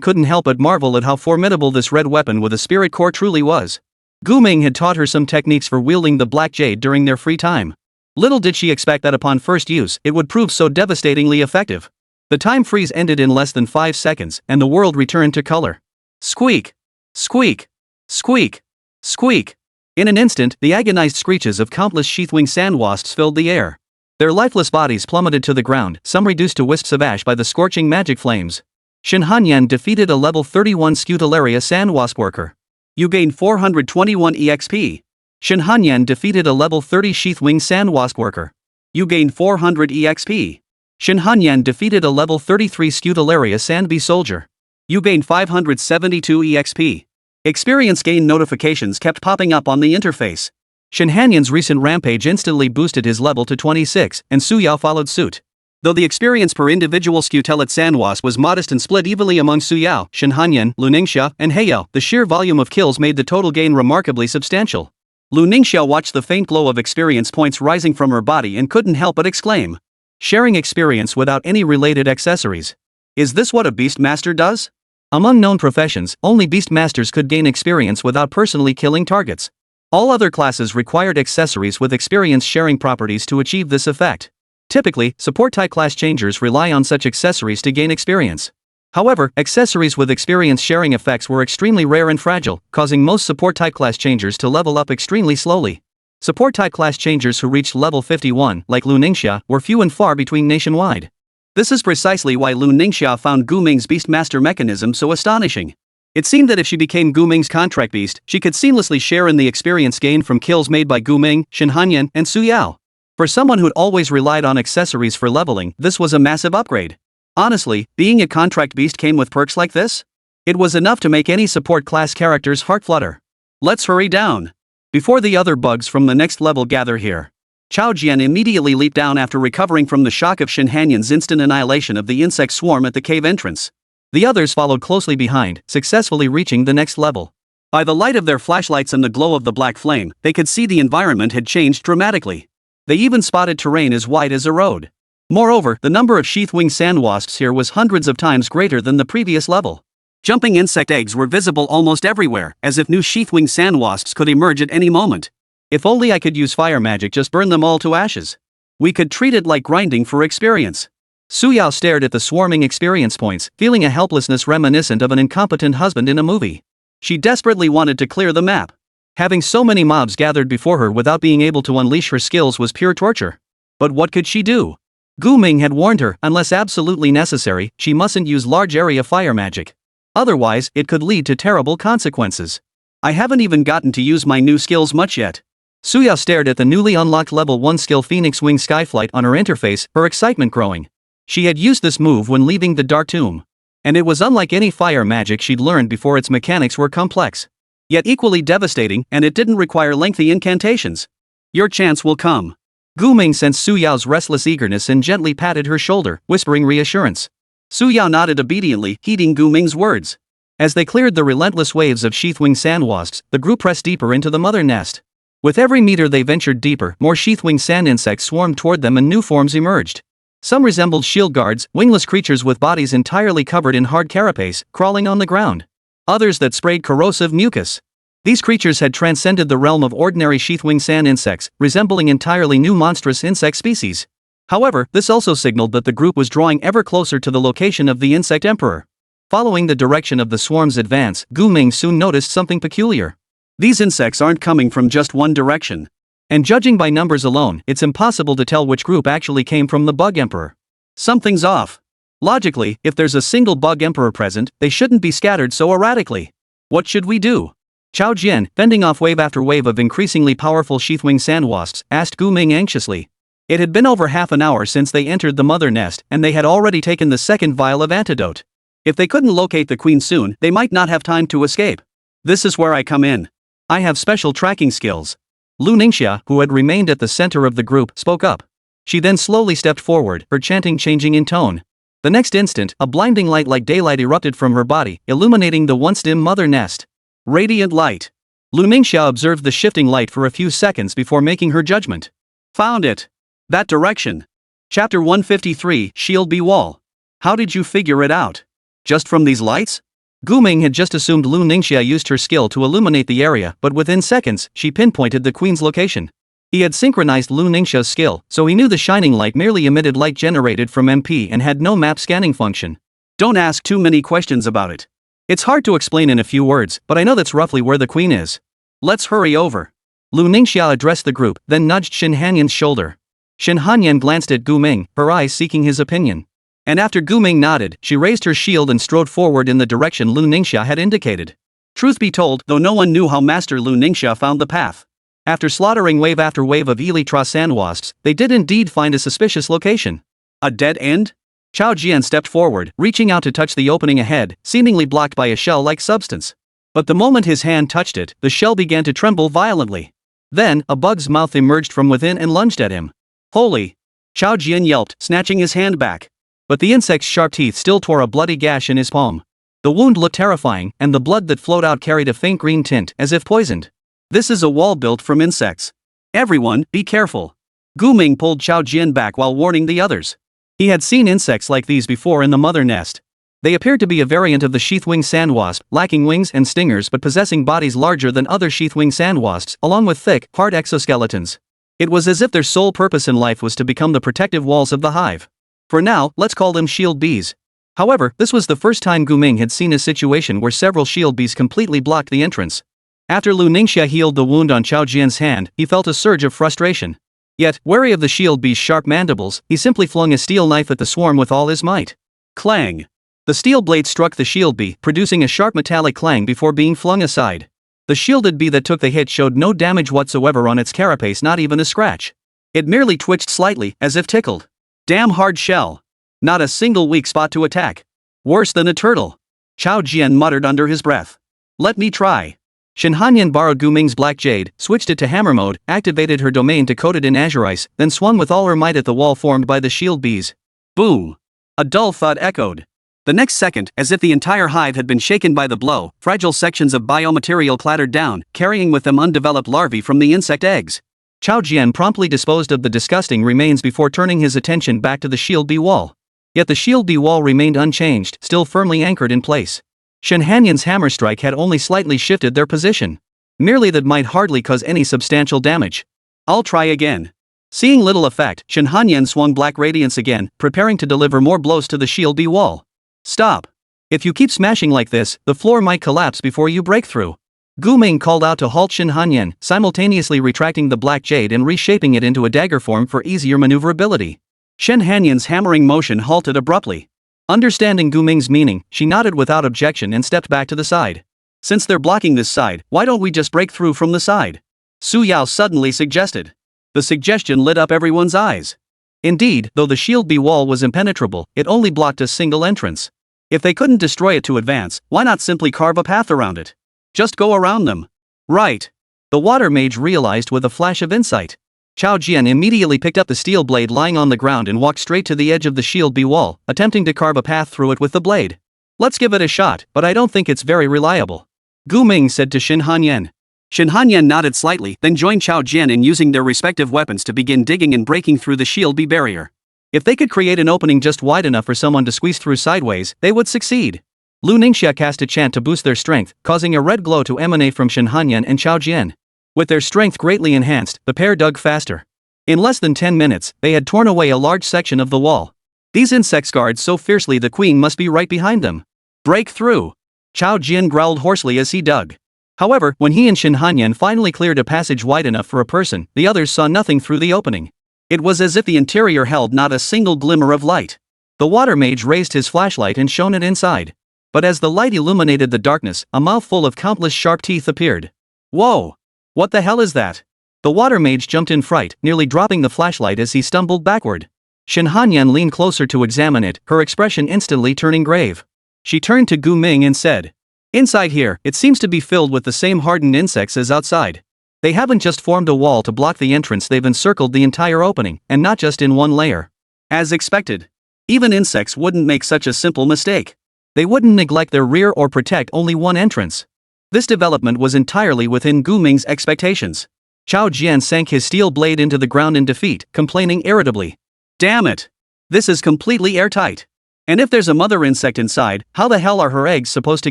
couldn't help but marvel at how formidable this red weapon with a spirit core truly was. Gu Ming had taught her some techniques for wielding the black jade during their free time. Little did she expect that upon first use, it would prove so devastatingly effective. The time freeze ended in less than 5 seconds, and the world returned to color. Squeak! Squeak! Squeak! Squeak! In an instant, the agonized screeches of countless sheath-winged sand wasps filled the air. Their lifeless bodies plummeted to the ground, some reduced to wisps of ash by the scorching magic flames. Shin Hanyan defeated a level 31 Scutalaria sand wasp worker. You gained 421 EXP. Shin Hanyan defeated a level 30 sheath-winged sand wasp worker. You gained 400 EXP. Shin Hanyan defeated a level 33 Scutalaria sand bee soldier. You gained 572 EXP. Experience gain notifications kept popping up on the interface. Shin Hanyan's recent rampage instantly boosted his level to 26, and Su Yao followed suit. Though the experience per individual Scutelate sandwasp was modest and split evenly among Su Yao, Shin Hanyan, Lu Ningxia, and Heiyao, the sheer volume of kills made the total gain remarkably substantial. Lu Ningxia watched the faint glow of experience points rising from her body and couldn't help but exclaim. Sharing experience without any related accessories. Is this what a Beastmaster does? Among known professions, only Beastmasters could gain experience without personally killing targets. All other classes required accessories with experience-sharing properties to achieve this effect. Typically, support-type class changers rely on such accessories to gain experience. However, accessories with experience-sharing effects were extremely rare and fragile, causing most support-type class changers to level up extremely slowly. Support-type class changers who reached level 51, like Lu Ningxia, were few and far between nationwide. This is precisely why Lu Ningxia found Gu Ming's Beastmaster mechanism so astonishing. It seemed that if she became Gu Ming's contract beast, she could seamlessly share in the experience gained from kills made by Gu Ming, Shin Hanyan, and Su Yao. For someone who'd always relied on accessories for leveling, this was a massive upgrade. Honestly, being a contract beast came with perks like this? It was enough to make any support class character's heart flutter. Let's hurry down. Before the other bugs from the next level gather here. Chao Jian immediately leaped down after recovering from the shock of Shin Hanyan's instant annihilation of the insect swarm at the cave entrance. The others followed closely behind, successfully reaching the next level. By the light of their flashlights and the glow of the black flame, they could see the environment had changed dramatically. They even spotted terrain as wide as a road. Moreover, the number of sheath-winged sandwasps here was hundreds of times greater than the previous level. Jumping insect eggs were visible almost everywhere, as if new sheath-winged sandwasps could emerge at any moment. If only I could use fire magic, just burn them all to ashes. We could treat it like grinding for experience. Su Yao stared at the swarming experience points, feeling a helplessness reminiscent of an incompetent husband in a movie. She desperately wanted to clear the map. Having so many mobs gathered before her without being able to unleash her skills was pure torture. But what could she do? Gu Ming had warned her, unless absolutely necessary, she mustn't use large area fire magic. Otherwise, it could lead to terrible consequences. I haven't even gotten to use my new skills much yet. Su Yao stared at the newly unlocked level 1 skill Phoenix Wing Skyflight on her interface, her excitement growing. She had used this move when leaving the Dark Tomb. And it was unlike any fire magic she'd learned before. Its mechanics were complex. Yet equally devastating, and it didn't require lengthy incantations. Your chance will come. Gu Ming sensed Su Yao's restless eagerness and gently patted her shoulder, whispering reassurance. Su Yao nodded obediently, heeding Gu Ming's words. As they cleared the relentless waves of sheath-winged sandwasps, the group pressed deeper into the mother nest. With every meter they ventured deeper, more sheath-winged sand insects swarmed toward them and new forms emerged. Some resembled shield guards, wingless creatures with bodies entirely covered in hard carapace, crawling on the ground. Others that sprayed corrosive mucus. These creatures had transcended the realm of ordinary sheath-wing sand insects, resembling entirely new monstrous insect species. However, this also signaled that the group was drawing ever closer to the location of the insect emperor. Following the direction of the swarm's advance, Gu Ming soon noticed something peculiar. These insects aren't coming from just one direction. And judging by numbers alone, it's impossible to tell which group actually came from the bug emperor. Something's off. Logically, if there's a single bug emperor present, they shouldn't be scattered so erratically. What should we do? Chao Jian, fending off wave after wave of increasingly powerful sheath-wing sandwasps, asked Gu Ming anxiously. It had been over half an hour since they entered the mother nest, and they had already taken the second vial of antidote. If they couldn't locate the queen soon, they might not have time to escape. This is where I come in. I have special tracking skills. Lu Ningxia, who had remained at the center of the group, spoke up. She then slowly stepped forward, her chanting changing in tone. The next instant, a blinding light like daylight erupted from her body, illuminating the once dim mother nest. Radiant light. Lu Ningxia observed the shifting light for a few seconds before making her judgment. Found it. That direction. Chapter 153, Shield Bee Wall. How did you figure it out? Just from these lights? Gu Ming had just assumed Lu Ningxia used her skill to illuminate the area, but within seconds, she pinpointed the queen's location. He had synchronized Lu Ningxia's skill, so he knew the shining light merely emitted light generated from MP and had no map scanning function. Don't ask too many questions about it. It's hard to explain in a few words, but I know that's roughly where the queen is. Let's hurry over. Lu Ningxia addressed the group, then nudged Shen Hanyan's shoulder. Shen Hanyan glanced at Gu Ming, her eyes seeking his opinion. And after Gu Ming nodded, she raised her shield and strode forward in the direction Lu Ningxia had indicated. Truth be told, though no one knew how Master Lu Ningxia found the path. After slaughtering wave after wave of Elytra sandwasps, they did indeed find a suspicious location. A dead end? Chao Jian stepped forward, reaching out to touch the opening ahead, seemingly blocked by a shell-like substance. But the moment his hand touched it, the shell began to tremble violently. Then, a bug's mouth emerged from within and lunged at him. Holy! Chao Jian yelped, snatching his hand back. But the insect's sharp teeth still tore a bloody gash in his palm. The wound looked terrifying, and the blood that flowed out carried a faint green tint, as if poisoned. This is a wall built from insects. Everyone, be careful. Gu Ming pulled Chao Jian back while warning the others. He had seen insects like these before in the mother nest. They appeared to be a variant of the sheath-wing sandwasp, lacking wings and stingers but possessing bodies larger than other sheath-wing sandwasps, along with thick, hard exoskeletons. It was as if their sole purpose in life was to become the protective walls of the hive. For now, let's call them shield bees. However, this was the first time Gu Ming had seen a situation where several shield bees completely blocked the entrance. After Lu Ningxia healed the wound on Chao Jian's hand, he felt a surge of frustration. Yet, wary of the shield bee's sharp mandibles, he simply flung a steel knife at the swarm with all his might. Clang! The steel blade struck the shield bee, producing a sharp metallic clang before being flung aside. The shielded bee that took the hit showed no damage whatsoever on its carapace, not even a scratch. It merely twitched slightly, as if tickled. Damn hard shell. Not a single weak spot to attack. Worse than a turtle. Chao Jian muttered under his breath. Let me try. Shen Hanyan borrowed Gu Ming's black jade, switched it to hammer mode, activated her domain to coat it in azure ice, then swung with all her might at the wall formed by the shield bees. Boom! A dull thud echoed. The next second, as if the entire hive had been shaken by the blow, fragile sections of biomaterial clattered down, carrying with them undeveloped larvae from the insect eggs. Chao Jian promptly disposed of the disgusting remains before turning his attention back to the shield bee wall. Yet the shield bee wall remained unchanged, still firmly anchored in place. Shen Hanyan's hammer strike had only slightly shifted their position. Merely that might hardly cause any substantial damage. I'll try again. Seeing little effect, Shen Hanyan swung black radiance again, preparing to deliver more blows to the shield bee wall. Stop. If you keep smashing like this, the floor might collapse before you break through. Gu Ming called out to halt Shen Hanyan, simultaneously retracting the black jade and reshaping it into a dagger form for easier maneuverability. Shen Hanyan's hammering motion halted abruptly. Understanding Gu Ming's meaning, she nodded without objection and stepped back to the side. Since they're blocking this side, why don't we just break through from the side? Su Yao suddenly suggested. The suggestion lit up everyone's eyes. Indeed, though the shield bee wall was impenetrable, it only blocked a single entrance. If they couldn't destroy it to advance, why not simply carve a path around it? Just go around them. Right. The water mage realized with a flash of insight. Chao Jian immediately picked up the steel blade lying on the ground and walked straight to the edge of the shield bee wall, attempting to carve a path through it with the blade. Let's give it a shot, but I don't think it's very reliable. Gu Ming said to Shen Hanyan. Shen Hanyan nodded slightly, then joined Chao Jian in using their respective weapons to begin digging and breaking through the shield bee barrier. If they could create an opening just wide enough for someone to squeeze through sideways, they would succeed. Lu Ningxia cast a chant to boost their strength, causing a red glow to emanate from Shen Hanyan and Chao Jian. With their strength greatly enhanced, the pair dug faster. In less than 10 minutes, they had torn away a large section of the wall. These insects guard so fiercely the queen must be right behind them. Break through! Chao Jian growled hoarsely as he dug. However, when he and Shen Hanyan finally cleared a passage wide enough for a person, the others saw nothing through the opening. It was as if the interior held not a single glimmer of light. The water mage raised his flashlight and shone it inside. But as the light illuminated the darkness, a mouth full of countless sharp teeth appeared. Whoa! What the hell is that? The water mage jumped in fright, nearly dropping the flashlight as he stumbled backward. Shen Hanyan leaned closer to examine it, her expression instantly turning grave. She turned to Gu Ming and said, "Inside here, it seems to be filled with the same hardened insects as outside. They haven't just formed a wall to block the entrance, they've encircled the entire opening, and not just in one layer." As expected. Even insects wouldn't make such a simple mistake. They wouldn't neglect their rear or protect only one entrance. This development was entirely within Gu Ming's expectations. Chao Jian sank his steel blade into the ground in defeat, complaining irritably. "Damn it! This is completely airtight. And if there's a mother insect inside, how the hell are her eggs supposed to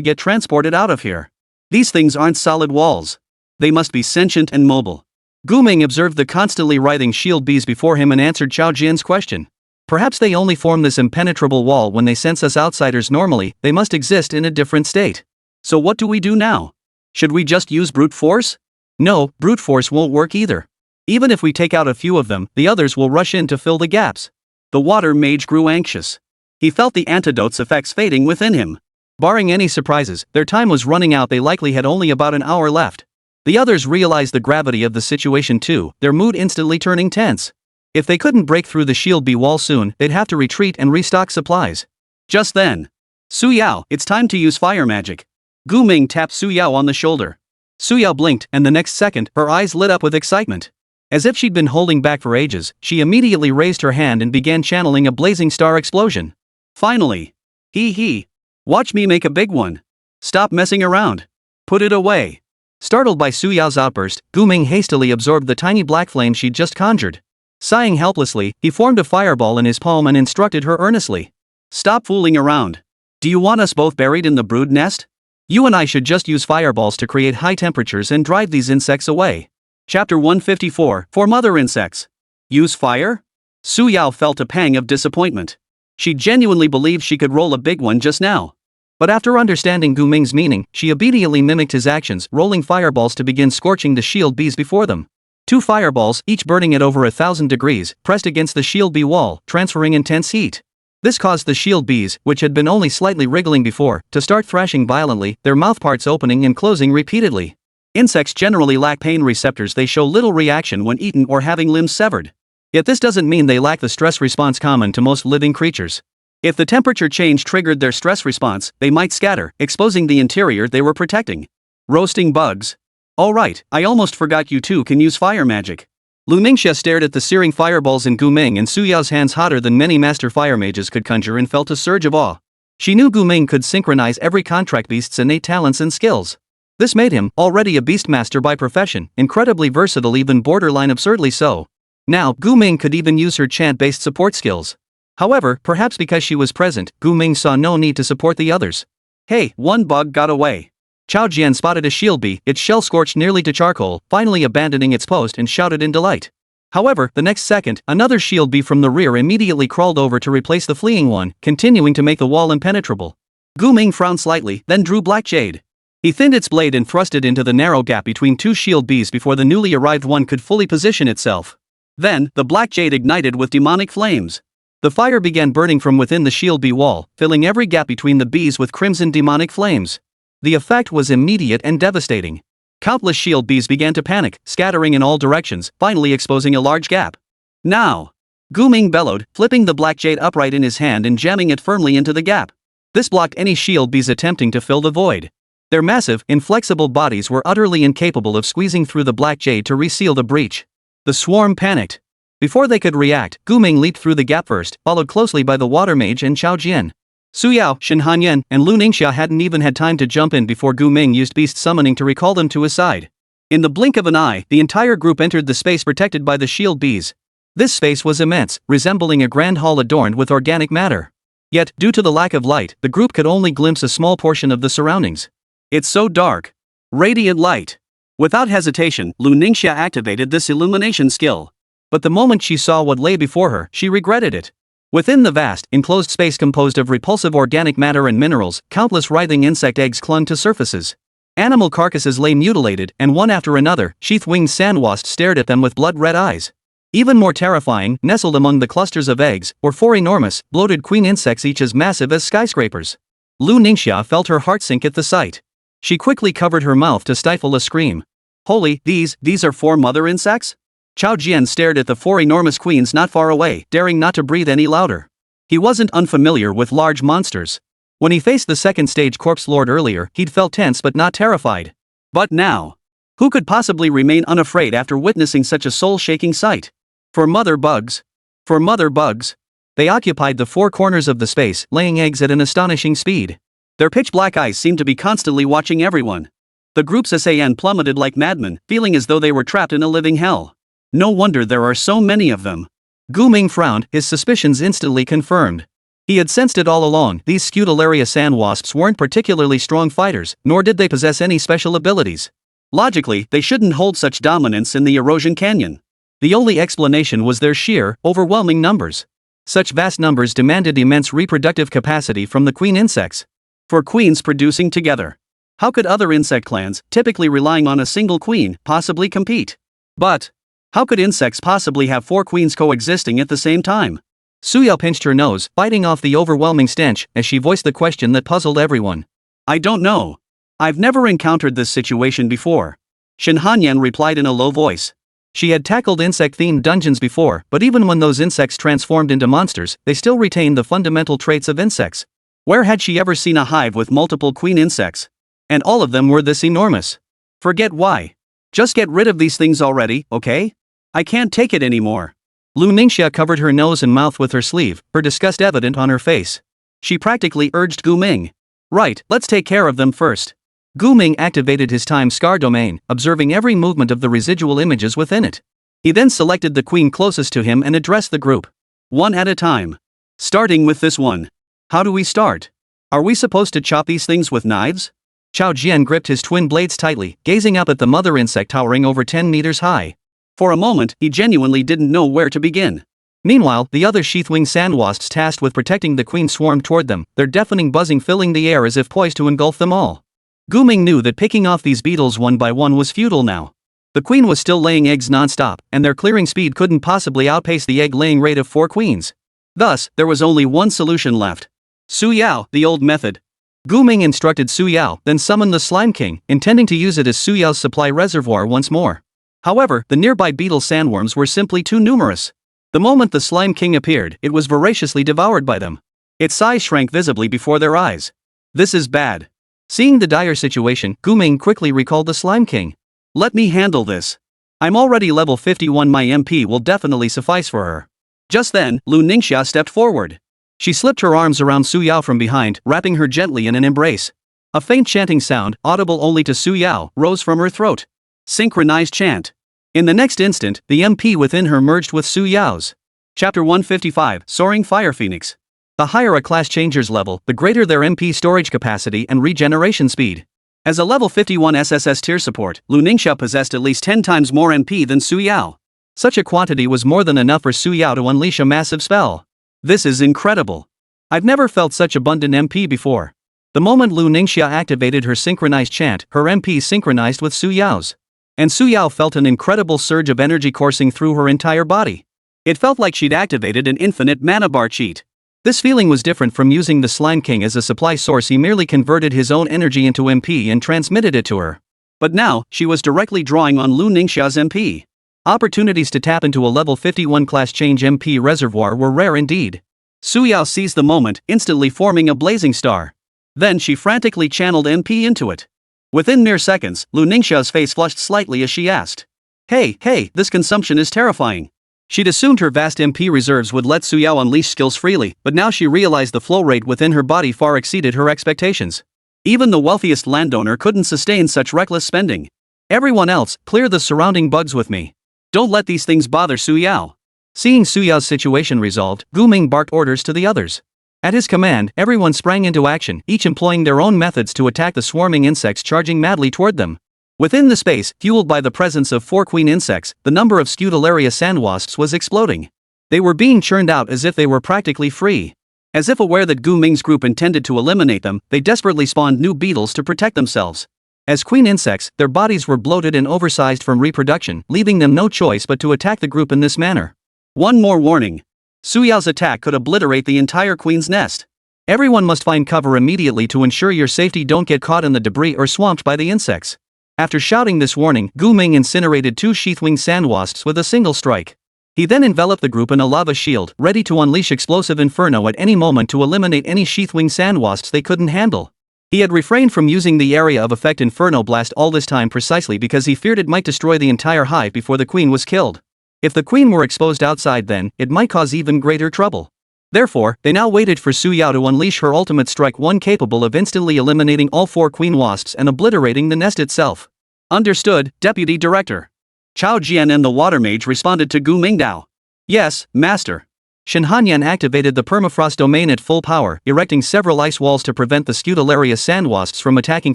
get transported out of here? These things aren't solid walls. They must be sentient and mobile." Gu Ming observed the constantly writhing shield bees before him and answered Chao Jian's question. "Perhaps they only form this impenetrable wall when they sense us outsiders. Normally, they must exist in a different state. So what do we do now? Should we just use brute force?" "No, brute force won't work either. Even if we take out a few of them, the others will rush in to fill the gaps." The water mage grew anxious. He felt the antidote's effects fading within him. Barring any surprises, their time was running out. They likely had only about an hour left. The others realized the gravity of the situation too, their mood instantly turning tense. If they couldn't break through the shield bee wall soon, they'd have to retreat and restock supplies. Just then, "Su Yao, it's time to use fire magic." Gu Ming tapped Su Yao on the shoulder. Su Yao blinked, and the next second, her eyes lit up with excitement. As if she'd been holding back for ages, she immediately raised her hand and began channeling a blazing star explosion. "Finally! Hee. Watch me make a big one. Stop messing around. Put it away." Startled by Su Yao's outburst, Gu Ming hastily absorbed the tiny black flame she'd just conjured. Sighing helplessly, he formed a fireball in his palm and instructed her earnestly. "Stop fooling around. Do you want us both buried in the brood nest? You and I should just use fireballs to create high temperatures and drive these insects away." Chapter 154, For Mother Insects. Use fire? Su Yao felt a pang of disappointment. She genuinely believed she could roll a big one just now. But after understanding Gu Ming's meaning, she immediately mimicked his actions, rolling fireballs to begin scorching the shield bees before them. 2 fireballs, each burning at over 1,000 degrees, pressed against the shield bee wall, transferring intense heat. This caused the shield bees, which had been only slightly wriggling before, to start thrashing violently, their mouthparts opening and closing repeatedly. Insects generally lack pain receptors. They show little reaction when eaten or having limbs severed. Yet this doesn't mean they lack the stress response common to most living creatures. If the temperature change triggered their stress response, they might scatter, exposing the interior they were protecting. Roasting bugs. "All right, I almost forgot you two can use fire magic." Lu Ningxia stared at the searing fireballs in Gu Ming and Su Yao's hands hotter than many master fire mages could conjure and felt a surge of awe. She knew Gu Ming could synchronize every contract beast's innate talents and skills. This made him, already a beastmaster by profession, incredibly versatile, even borderline absurdly so. Now, Gu Ming could even use her chant-based support skills. However, perhaps because she was present, Gu Ming saw no need to support the others. "Hey, one bug got away." Chao Jian spotted a shield bee, its shell scorched nearly to charcoal, finally abandoning its post, and shouted in delight. However, the next second, another shield bee from the rear immediately crawled over to replace the fleeing one, continuing to make the wall impenetrable. Gu Ming frowned slightly, then drew Black Jade. He thinned its blade and thrust it into the narrow gap between 2 shield bees before the newly arrived one could fully position itself. Then, the Black Jade ignited with demonic flames. The fire began burning from within the shield bee wall, filling every gap between the bees with crimson demonic flames. The effect was immediate and devastating. Countless shield bees began to panic, scattering in all directions, finally exposing a large gap. "Now!" Gu Ming bellowed, flipping the Black Jade upright in his hand and jamming it firmly into the gap. This blocked any shield bees attempting to fill the void. Their massive, inflexible bodies were utterly incapable of squeezing through the Black Jade to reseal the breach. The swarm panicked. Before they could react, Gu Ming leaped through the gap first, followed closely by the water mage and Chao Jian. Su Yao, Shen Hanyan, and Lu Ningxia hadn't even had time to jump in before Gu Ming used beast summoning to recall them to his side. In the blink of an eye, the entire group entered the space protected by the shield bees. This space was immense, resembling a grand hall adorned with organic matter. Yet, due to the lack of light, the group could only glimpse a small portion of the surroundings. It's so dark. Radiant light. Without hesitation, Lu Ningxia activated this illumination skill. But the moment she saw what lay before her, she regretted it. Within the vast, enclosed space composed of repulsive organic matter and minerals, countless writhing insect eggs clung to surfaces. Animal carcasses lay mutilated, and one after another, sheath-winged sandwasps stared at them with blood-red eyes. Even more terrifying, nestled among the clusters of eggs, were 4 enormous, bloated queen insects each as massive as skyscrapers. Lu Ningxia felt her heart sink at the sight. She quickly covered her mouth to stifle a scream. Holy, these are 4 mother insects? Chao Jian stared at the 4 enormous queens not far away, daring not to breathe any louder. He wasn't unfamiliar with large monsters. When he faced the second stage corpse lord earlier, he'd felt tense but not terrified. But now, who could possibly remain unafraid after witnessing such a soul-shaking sight? 4 mother bugs. 4 mother bugs. They occupied the 4 corners of the space, laying eggs at an astonishing speed. Their pitch-black eyes seemed to be constantly watching everyone. The group's SAN plummeted like madmen, feeling as though they were trapped in a living hell. No wonder there are so many of them. Gu Ming frowned, his suspicions instantly confirmed. He had sensed it all along, these Scutularia sandwasps weren't particularly strong fighters, nor did they possess any special abilities. Logically, they shouldn't hold such dominance in the erosion canyon. The only explanation was their sheer, overwhelming numbers. Such vast numbers demanded immense reproductive capacity from the queen insects. 4 queens producing together. How could other insect clans, typically relying on a single queen, possibly compete? But how could insects possibly have 4 queens coexisting at the same time? Su Yao pinched her nose, biting off the overwhelming stench, as she voiced the question that puzzled everyone. I don't know. I've never encountered this situation before. Shen Hanyan replied in a low voice. She had tackled insect-themed dungeons before, but even when those insects transformed into monsters, they still retained the fundamental traits of insects. Where had she ever seen a hive with multiple queen insects? And all of them were this enormous. Forget why. Just get rid of these things already, okay? I can't take it anymore. Lu Ningxia covered her nose and mouth with her sleeve, her disgust evident on her face. She practically urged Gu Ming. Right, let's take care of them first. Gu Ming activated his time scar domain, observing every movement of the residual images within it. He then selected the queen closest to him and addressed the group. One at a time. Starting with this one. How do we start? Are we supposed to chop these things with knives? Chao Jian gripped his twin blades tightly, gazing up at the mother insect towering over 10 meters high. For a moment, he genuinely didn't know where to begin. Meanwhile, the other sheath-winged sandwasps tasked with protecting the queen swarmed toward them, their deafening buzzing filling the air as if poised to engulf them all. Gu Ming knew that picking off these beetles one by one was futile now. The queen was still laying eggs non-stop, and their clearing speed couldn't possibly outpace the egg-laying rate of 4 queens. Thus, there was only one solution left. Su Yao, the old method. Gu Ming instructed Su Yao, then summoned the Slime King, intending to use it as Su Yao's supply reservoir once more. However, the nearby beetle sandworms were simply too numerous. The moment the Slime King appeared, it was voraciously devoured by them. Its size shrank visibly before their eyes. This is bad. Seeing the dire situation, Gu Ming quickly recalled the Slime King. Let me handle this. I'm already level 51, my MP will definitely suffice for her. Just then, Lu Ningxia stepped forward. She slipped her arms around Su Yao from behind, wrapping her gently in an embrace. A faint chanting sound, audible only to Su Yao, rose from her throat. Synchronized chant. In the next instant, the MP within her merged with Su Yao's. Chapter 155, Soaring Fire Phoenix. The higher a class changer's level, the greater their MP storage capacity and regeneration speed. As a level 51 SSS tier support, Lu Ningxia possessed at least 10 times more MP than Su Yao. Such a quantity was more than enough for Su Yao to unleash a massive spell. This is incredible. I've never felt such abundant MP before. The moment Lu Ningxia activated her synchronized chant, her MP synchronized with Su Yao's. And Su Yao felt an incredible surge of energy coursing through her entire body. It felt like she'd activated an infinite mana bar cheat. This feeling was different from using the Slime King as a supply source. He merely converted his own energy into MP and transmitted it to her. But now, she was directly drawing on Lu Ningxia's MP. Opportunities to tap into a level 51 class change MP reservoir were rare indeed. Su Yao seized the moment, instantly forming a blazing star. Then she frantically channeled MP into it. Within mere seconds, Lu Ningxia's face flushed slightly as she asked. Hey, this consumption is terrifying. She'd assumed her vast MP reserves would let Su Yao unleash skills freely, but now she realized the flow rate within her body far exceeded her expectations. Even the wealthiest landowner couldn't sustain such reckless spending. Everyone else, clear the surrounding bugs with me. Don't let these things bother Su Yao. Seeing Su Yao's situation resolved, Gu Ming barked orders to the others. At his command, everyone sprang into action, each employing their own methods to attack the swarming insects charging madly toward them. Within the space, fueled by the presence of 4 queen insects, the number of Scutularia sandwasps was exploding. They were being churned out as if they were practically free. As if aware that Gu Ming's group intended to eliminate them, they desperately spawned new beetles to protect themselves. As queen insects, their bodies were bloated and oversized from reproduction, leaving them no choice but to attack the group in this manner. One more warning. Su Yao's attack could obliterate the entire queen's nest. Everyone must find cover immediately to ensure your safety don't get caught in the debris or swamped by the insects. After shouting this warning, Gu Ming incinerated 2 sheathwing sandwasps with a single strike. He then enveloped the group in a lava shield, ready to unleash explosive inferno at any moment to eliminate any sheathwing sandwasps they couldn't handle. He had refrained from using the area of effect Inferno Blast all this time precisely because he feared it might destroy the entire hive before the queen was killed. If the queen were exposed outside then, it might cause even greater trouble. Therefore, they now waited for Su Yao to unleash her ultimate strike, one capable of instantly eliminating all 4 queen wasps and obliterating the nest itself. Understood, Deputy Director. Chao Jian and the water mage responded to Gu Mingdao. Yes, Master. Shen Hanyan activated the permafrost domain at full power, erecting several ice walls to prevent the Scutularia sandwasps from attacking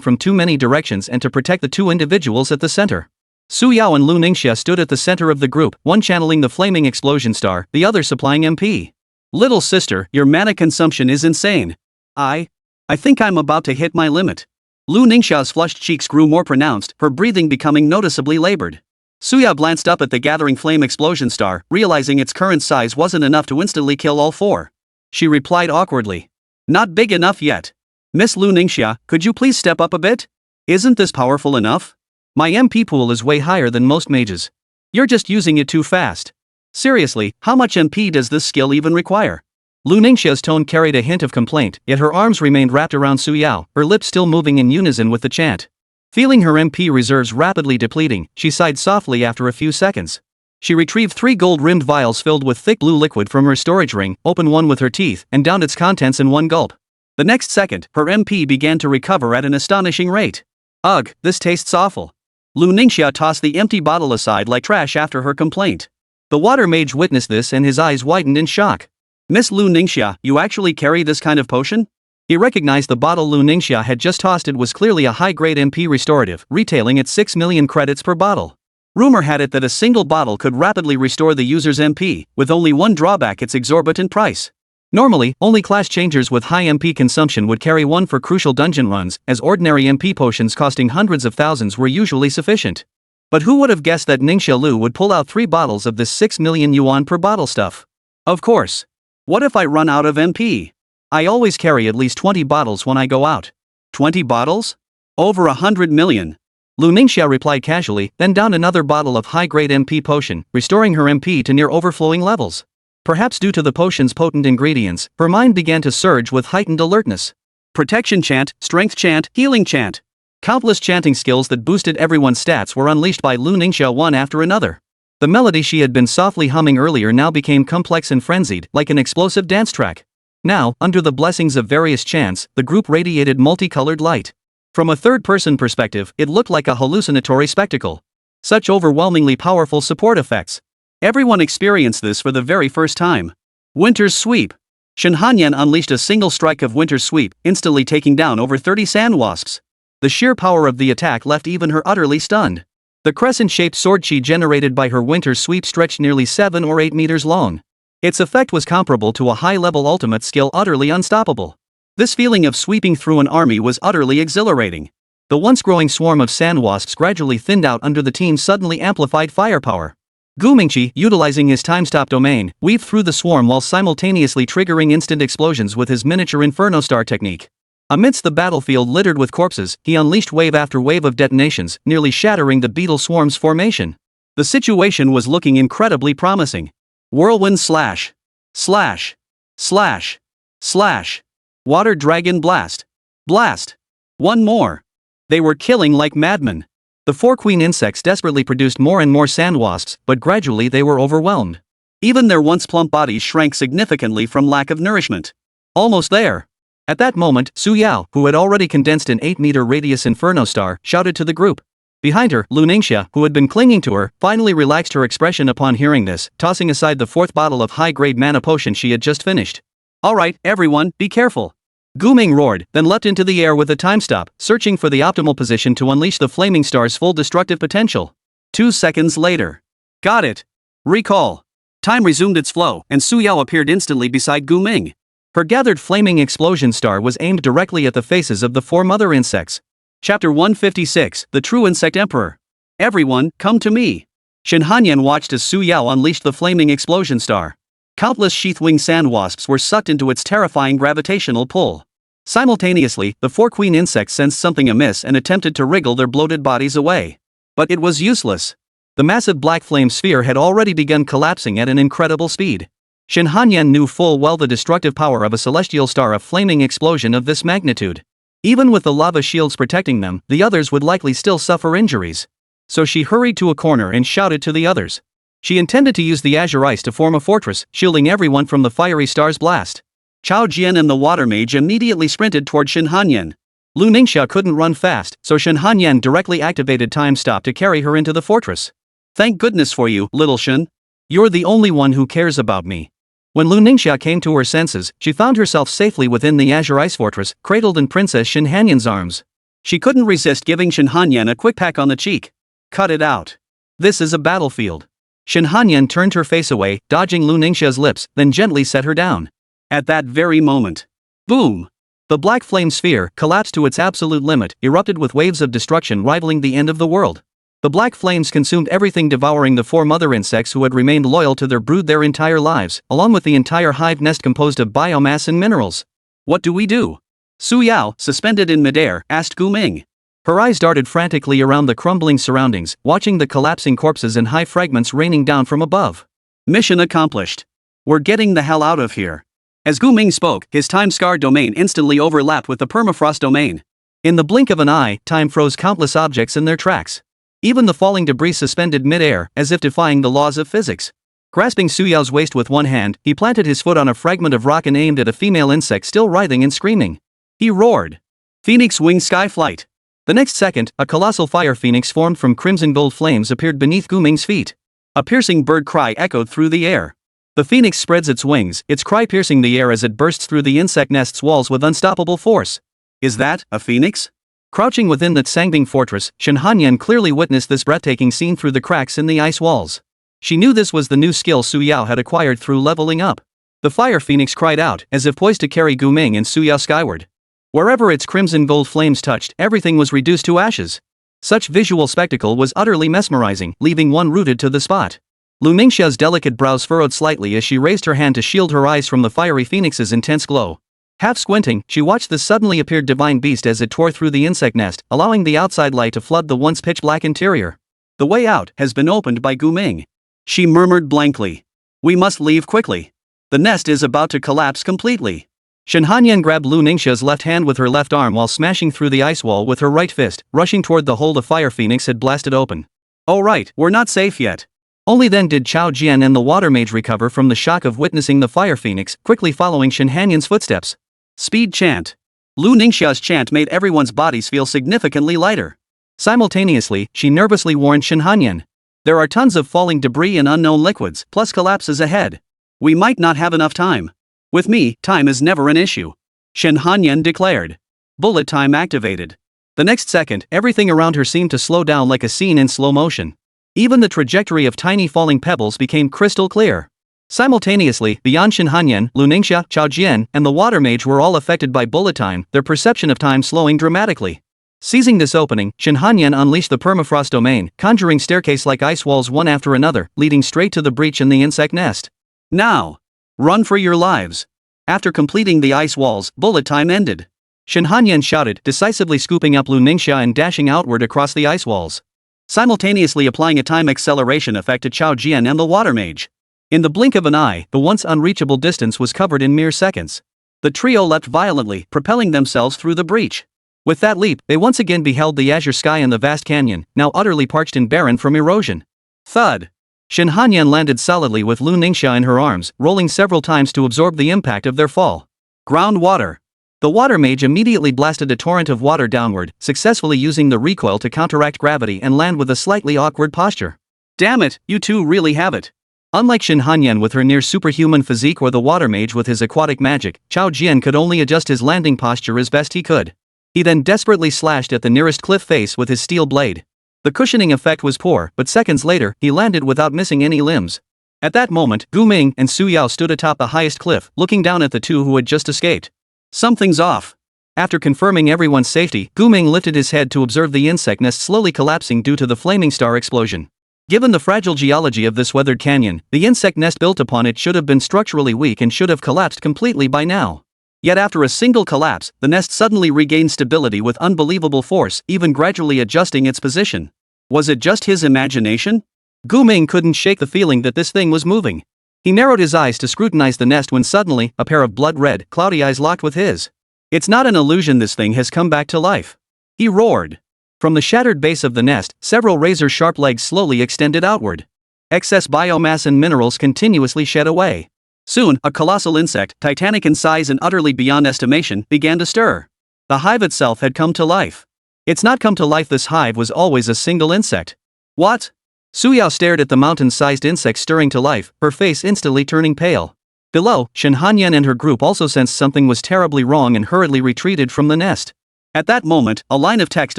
from too many directions and to protect the 2 individuals at the center. Su Yao and Lu Ningxia stood at the center of the group, one channeling the flaming explosion star, the other supplying MP. Little sister, your mana consumption is insane. I think I'm about to hit my limit. Lu Ningxia's flushed cheeks grew more pronounced, her breathing becoming noticeably labored. Su Yao glanced up at the gathering flame explosion star, realizing its current size wasn't enough to instantly kill all 4. She replied awkwardly. Not big enough yet. Miss Lu Ningxia, could you please step up a bit? Isn't this powerful enough? My MP pool is way higher than most mages. You're just using it too fast. Seriously, how much MP does this skill even require? Lu Ningxia's tone carried a hint of complaint, yet her arms remained wrapped around Su Yao, her lips still moving in unison with the chant. Feeling her MP reserves rapidly depleting, she sighed softly after a few seconds. She retrieved 3 gold-rimmed vials filled with thick blue liquid from her storage ring, opened one with her teeth, and downed its contents in one gulp. The next second, her MP began to recover at an astonishing rate. Ugh, this tastes awful. Lu Ningxia tossed the empty bottle aside like trash after her complaint. The water mage witnessed this and his eyes widened in shock. Miss Lu Ningxia, you actually carry this kind of potion? He recognized the bottle Lu Ningxia had just tossed. It was clearly a high-grade MP restorative, retailing at 6 million credits per bottle. Rumor had it that a single bottle could rapidly restore the user's MP, with only one drawback: its exorbitant price. Normally, only class changers with high MP consumption would carry one for crucial dungeon runs, as ordinary MP potions costing hundreds of thousands were usually sufficient. But who would have guessed that Ningxia Lu would pull out 3 bottles of this 6 million yuan per bottle stuff? Of course. What if I run out of MP? I always carry at least 20 bottles when I go out. 20 bottles? Over 100 million. Lu Ningxia replied casually, then downed another bottle of high-grade MP potion, restoring her MP to near overflowing levels. Perhaps due to the potion's potent ingredients, her mind began to surge with heightened alertness. Protection chant, strength chant, healing chant. Countless chanting skills that boosted everyone's stats were unleashed by Lu Ningxia one after another. The melody she had been softly humming earlier now became complex and frenzied, like an explosive dance track. Now, under the blessings of various chants, the group radiated multicolored light. From a third-person perspective, it looked like a hallucinatory spectacle. Such overwhelmingly powerful support effects. Everyone experienced this for the very first time. Winter's Sweep. Shen Hanyan unleashed a single strike of Winter's Sweep, instantly taking down over 30 sandwasps. The sheer power of the attack left even her utterly stunned. The crescent-shaped sword chi generated by her Winter's Sweep stretched nearly 7 or 8 meters long. Its effect was comparable to a high-level ultimate skill, utterly unstoppable. This feeling of sweeping through an army was utterly exhilarating. The once growing swarm of sandwasps gradually thinned out under the team's suddenly amplified firepower. Gu Mingqi, utilizing his time-stop domain, weaved through the swarm while simultaneously triggering instant explosions with his miniature Inferno Star technique. Amidst the battlefield littered with corpses, he unleashed wave after wave of detonations, nearly shattering the beetle swarm's formation. The situation was looking incredibly promising. Whirlwind slash. Slash. Slash. Slash. Water dragon blast. Blast. One more. They were killing like madmen. The 4 queen insects desperately produced more and more sandwasps, but gradually they were overwhelmed. Even their once plump bodies shrank significantly from lack of nourishment. Almost there. At that moment, Su Yao, who had already condensed an 8-meter radius Inferno Star, shouted to the group. Behind her, Lu Ningxia, who had been clinging to her, finally relaxed her expression upon hearing this, tossing aside the 4th bottle of high-grade mana potion she had just finished. Alright, everyone, be careful. Gu Ming roared, then leapt into the air with a time stop, searching for the optimal position to unleash the flaming star's full destructive potential. 2 seconds later. Got it. Recall. Time resumed its flow, and Su Yao appeared instantly beside Gu Ming. Her gathered flaming explosion star was aimed directly at the faces of the 4 mother insects. Chapter 156, The True Insect Emperor. Everyone, come to me. Shen Hanyan watched as Su Yao unleashed the flaming explosion star. Countless sheath-wing sand wasps were sucked into its terrifying gravitational pull. Simultaneously, the 4 queen insects sensed something amiss and attempted to wriggle their bloated bodies away. But it was useless. The massive black flame sphere had already begun collapsing at an incredible speed. Shen Hanyan knew full well the destructive power of a celestial star, a flaming explosion of this magnitude. Even with the lava shields protecting them, the others would likely still suffer injuries. So she hurried to a corner and shouted to the others. She intended to use the azure ice to form a fortress, shielding everyone from the fiery star's blast. Chao Jian and the water mage immediately sprinted toward Shen Hanyan. Lu Ningxia couldn't run fast, so Shen Hanyan directly activated time stop to carry her into the fortress. Thank goodness for you, little Shen. You're the only one who cares about me. When Lu Ningxia came to her senses, she found herself safely within the azure ice fortress, cradled in Princess Shen Hanyan's arms. She couldn't resist giving Shen Hanyan a quick peck on the cheek. Cut it out. This is a battlefield. Shen Hanyan turned her face away, dodging Lu Ningxia's lips, then gently set her down. At that very moment. Boom! The black flame sphere, collapsed to its absolute limit, erupted with waves of destruction rivaling the end of the world. The black flames consumed everything, devouring the 4 mother insects who had remained loyal to their brood their entire lives, along with the entire hive nest composed of biomass and minerals. What do we do? Su Yao, suspended in midair, asked Gu Ming. Her eyes darted frantically around the crumbling surroundings, watching the collapsing corpses and hive fragments raining down from above. Mission accomplished. We're getting the hell out of here. As Gu Ming spoke, his time-scarred domain instantly overlapped with the permafrost domain. In the blink of an eye, time froze countless objects in their tracks. Even the falling debris suspended mid-air, as if defying the laws of physics. Grasping Su Yao's waist with one hand, he planted his foot on a fragment of rock and aimed at a female insect still writhing and screaming. He roared. Phoenix Wing Sky Flight. The next second, a colossal fire phoenix formed from crimson gold flames appeared beneath Gu Ming's feet. A piercing bird cry echoed through the air. The phoenix spreads its wings, its cry piercing the air as it bursts through the insect nest's walls with unstoppable force. Is that a phoenix? Crouching within the Tsangbing fortress, Shen Hanyan clearly witnessed this breathtaking scene through the cracks in the ice walls. She knew this was the new skill Su Yao had acquired through leveling up. The fire phoenix cried out, as if poised to carry Gu Ming and Su Yao skyward. Wherever its crimson gold flames touched, everything was reduced to ashes. Such visual spectacle was utterly mesmerizing, leaving one rooted to the spot. Lu Ningxia's delicate brows furrowed slightly as she raised her hand to shield her eyes from the fiery phoenix's intense glow. Half squinting, she watched the suddenly appeared divine beast as it tore through the insect nest, allowing the outside light to flood the once pitch-black interior. The way out has been opened by Gu Ming. She murmured blankly. We must leave quickly. The nest is about to collapse completely. Shen Hanyan grabbed Lu Ningxia's left hand with her left arm while smashing through the ice wall with her right fist, rushing toward the hole the fire phoenix had blasted open. Oh right, we're not safe yet. Only then did Chao Jian and the water mage recover from the shock of witnessing the fire phoenix, quickly following Shen Hanyan's footsteps. Speed chant. Lu Ningxia's chant made everyone's bodies feel significantly lighter. Simultaneously, she nervously warned Shen Hanyan. There are tons of falling debris and unknown liquids, plus collapses ahead. We might not have enough time. With me, time is never an issue. Shen Hanyan declared. Bullet time activated. The next second, everything around her seemed to slow down like a scene in slow motion. Even the trajectory of tiny falling pebbles became crystal clear. Simultaneously, beyond Shen Hanyan, Lu Ningxia, Chao Jian, and the water mage were all affected by bullet time, their perception of time slowing dramatically. Seizing this opening, Shen Hanyan unleashed the permafrost domain, conjuring staircase-like ice walls one after another, leading straight to the breach in the insect nest. Now! Run for your lives! After completing the ice walls, bullet time ended. Shen Hanyan shouted, decisively scooping up Lu Ningxia and dashing outward across the ice walls. Simultaneously applying a time acceleration effect to Chao Jian and the water mage. In the blink of an eye, the once unreachable distance was covered in mere seconds. The trio leapt violently, propelling themselves through the breach. With that leap, they once again beheld the azure sky and the vast canyon, now utterly parched and barren from erosion. Thud! Shen Hanyan landed solidly with Lu Ningxia in her arms, rolling several times to absorb the impact of their fall. Ground water. The water mage immediately blasted a torrent of water downward, successfully using the recoil to counteract gravity and land with a slightly awkward posture. Damn it, you two really have it. Unlike Shin Hanyan with her near-superhuman physique or the water mage with his aquatic magic, Chao Jian could only adjust his landing posture as best he could. He then desperately slashed at the nearest cliff face with his steel blade. The cushioning effect was poor, but seconds later, he landed without missing any limbs. At that moment, Gu Ming and Su Yao stood atop the highest cliff, looking down at the two who had just escaped. Something's off. After confirming everyone's safety, Gu Ming lifted his head to observe the insect nest slowly collapsing due to the flaming star explosion. Given the fragile geology of this weathered canyon, the insect nest built upon it should have been structurally weak and should have collapsed completely by now. Yet after a single collapse, the nest suddenly regained stability with unbelievable force, even gradually adjusting its position. Was it just his imagination? Gu Ming couldn't shake the feeling that this thing was moving. He narrowed his eyes to scrutinize the nest when suddenly, a pair of blood-red, cloudy eyes locked with his. It's not an illusion, this thing has come back to life. He roared. From the shattered base of the nest, several razor-sharp legs slowly extended outward. Excess biomass and minerals continuously shed away. Soon, a colossal insect, titanic in size and utterly beyond estimation, began to stir. The hive itself had come to life. It's not come to life, this hive was always a single insect. What? Su Yao stared at the mountain-sized insect stirring to life, her face instantly turning pale. Below, Shin Hanyan and her group also sensed something was terribly wrong and hurriedly retreated from the nest. At that moment, a line of text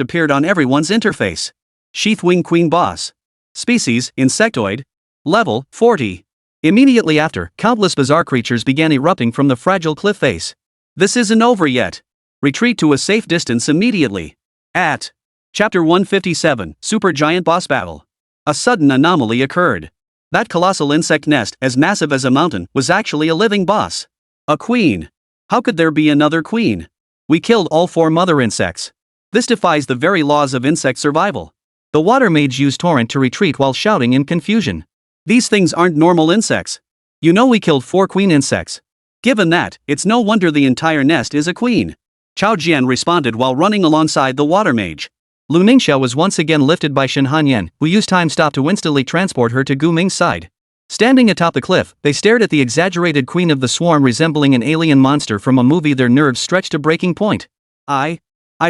appeared on everyone's interface. Sheathwing Queen Boss. Species, Insectoid. Level, 40. Immediately after, countless bizarre creatures began erupting from the fragile cliff face. This isn't over yet. Retreat to a safe distance immediately. At Chapter 157, Super Giant Boss Battle. A sudden anomaly occurred. That colossal insect nest, as massive as a mountain, was actually a living boss. A queen. How could there be another queen? We killed all 4 mother insects. This defies the very laws of insect survival. The water mage used torrent to retreat while shouting in confusion. These things aren't normal insects. You know we killed 4 queen insects. Given that, it's no wonder the entire nest is a queen. Chao Jian responded while running alongside the water mage. Lu Ningxia was once again lifted by Shin Hanyan, who used time stop to instantly transport her to Gu Ming's side. Standing atop the cliff, they stared at the exaggerated queen of the swarm resembling an alien monster from a movie, their nerves stretched to breaking point. I've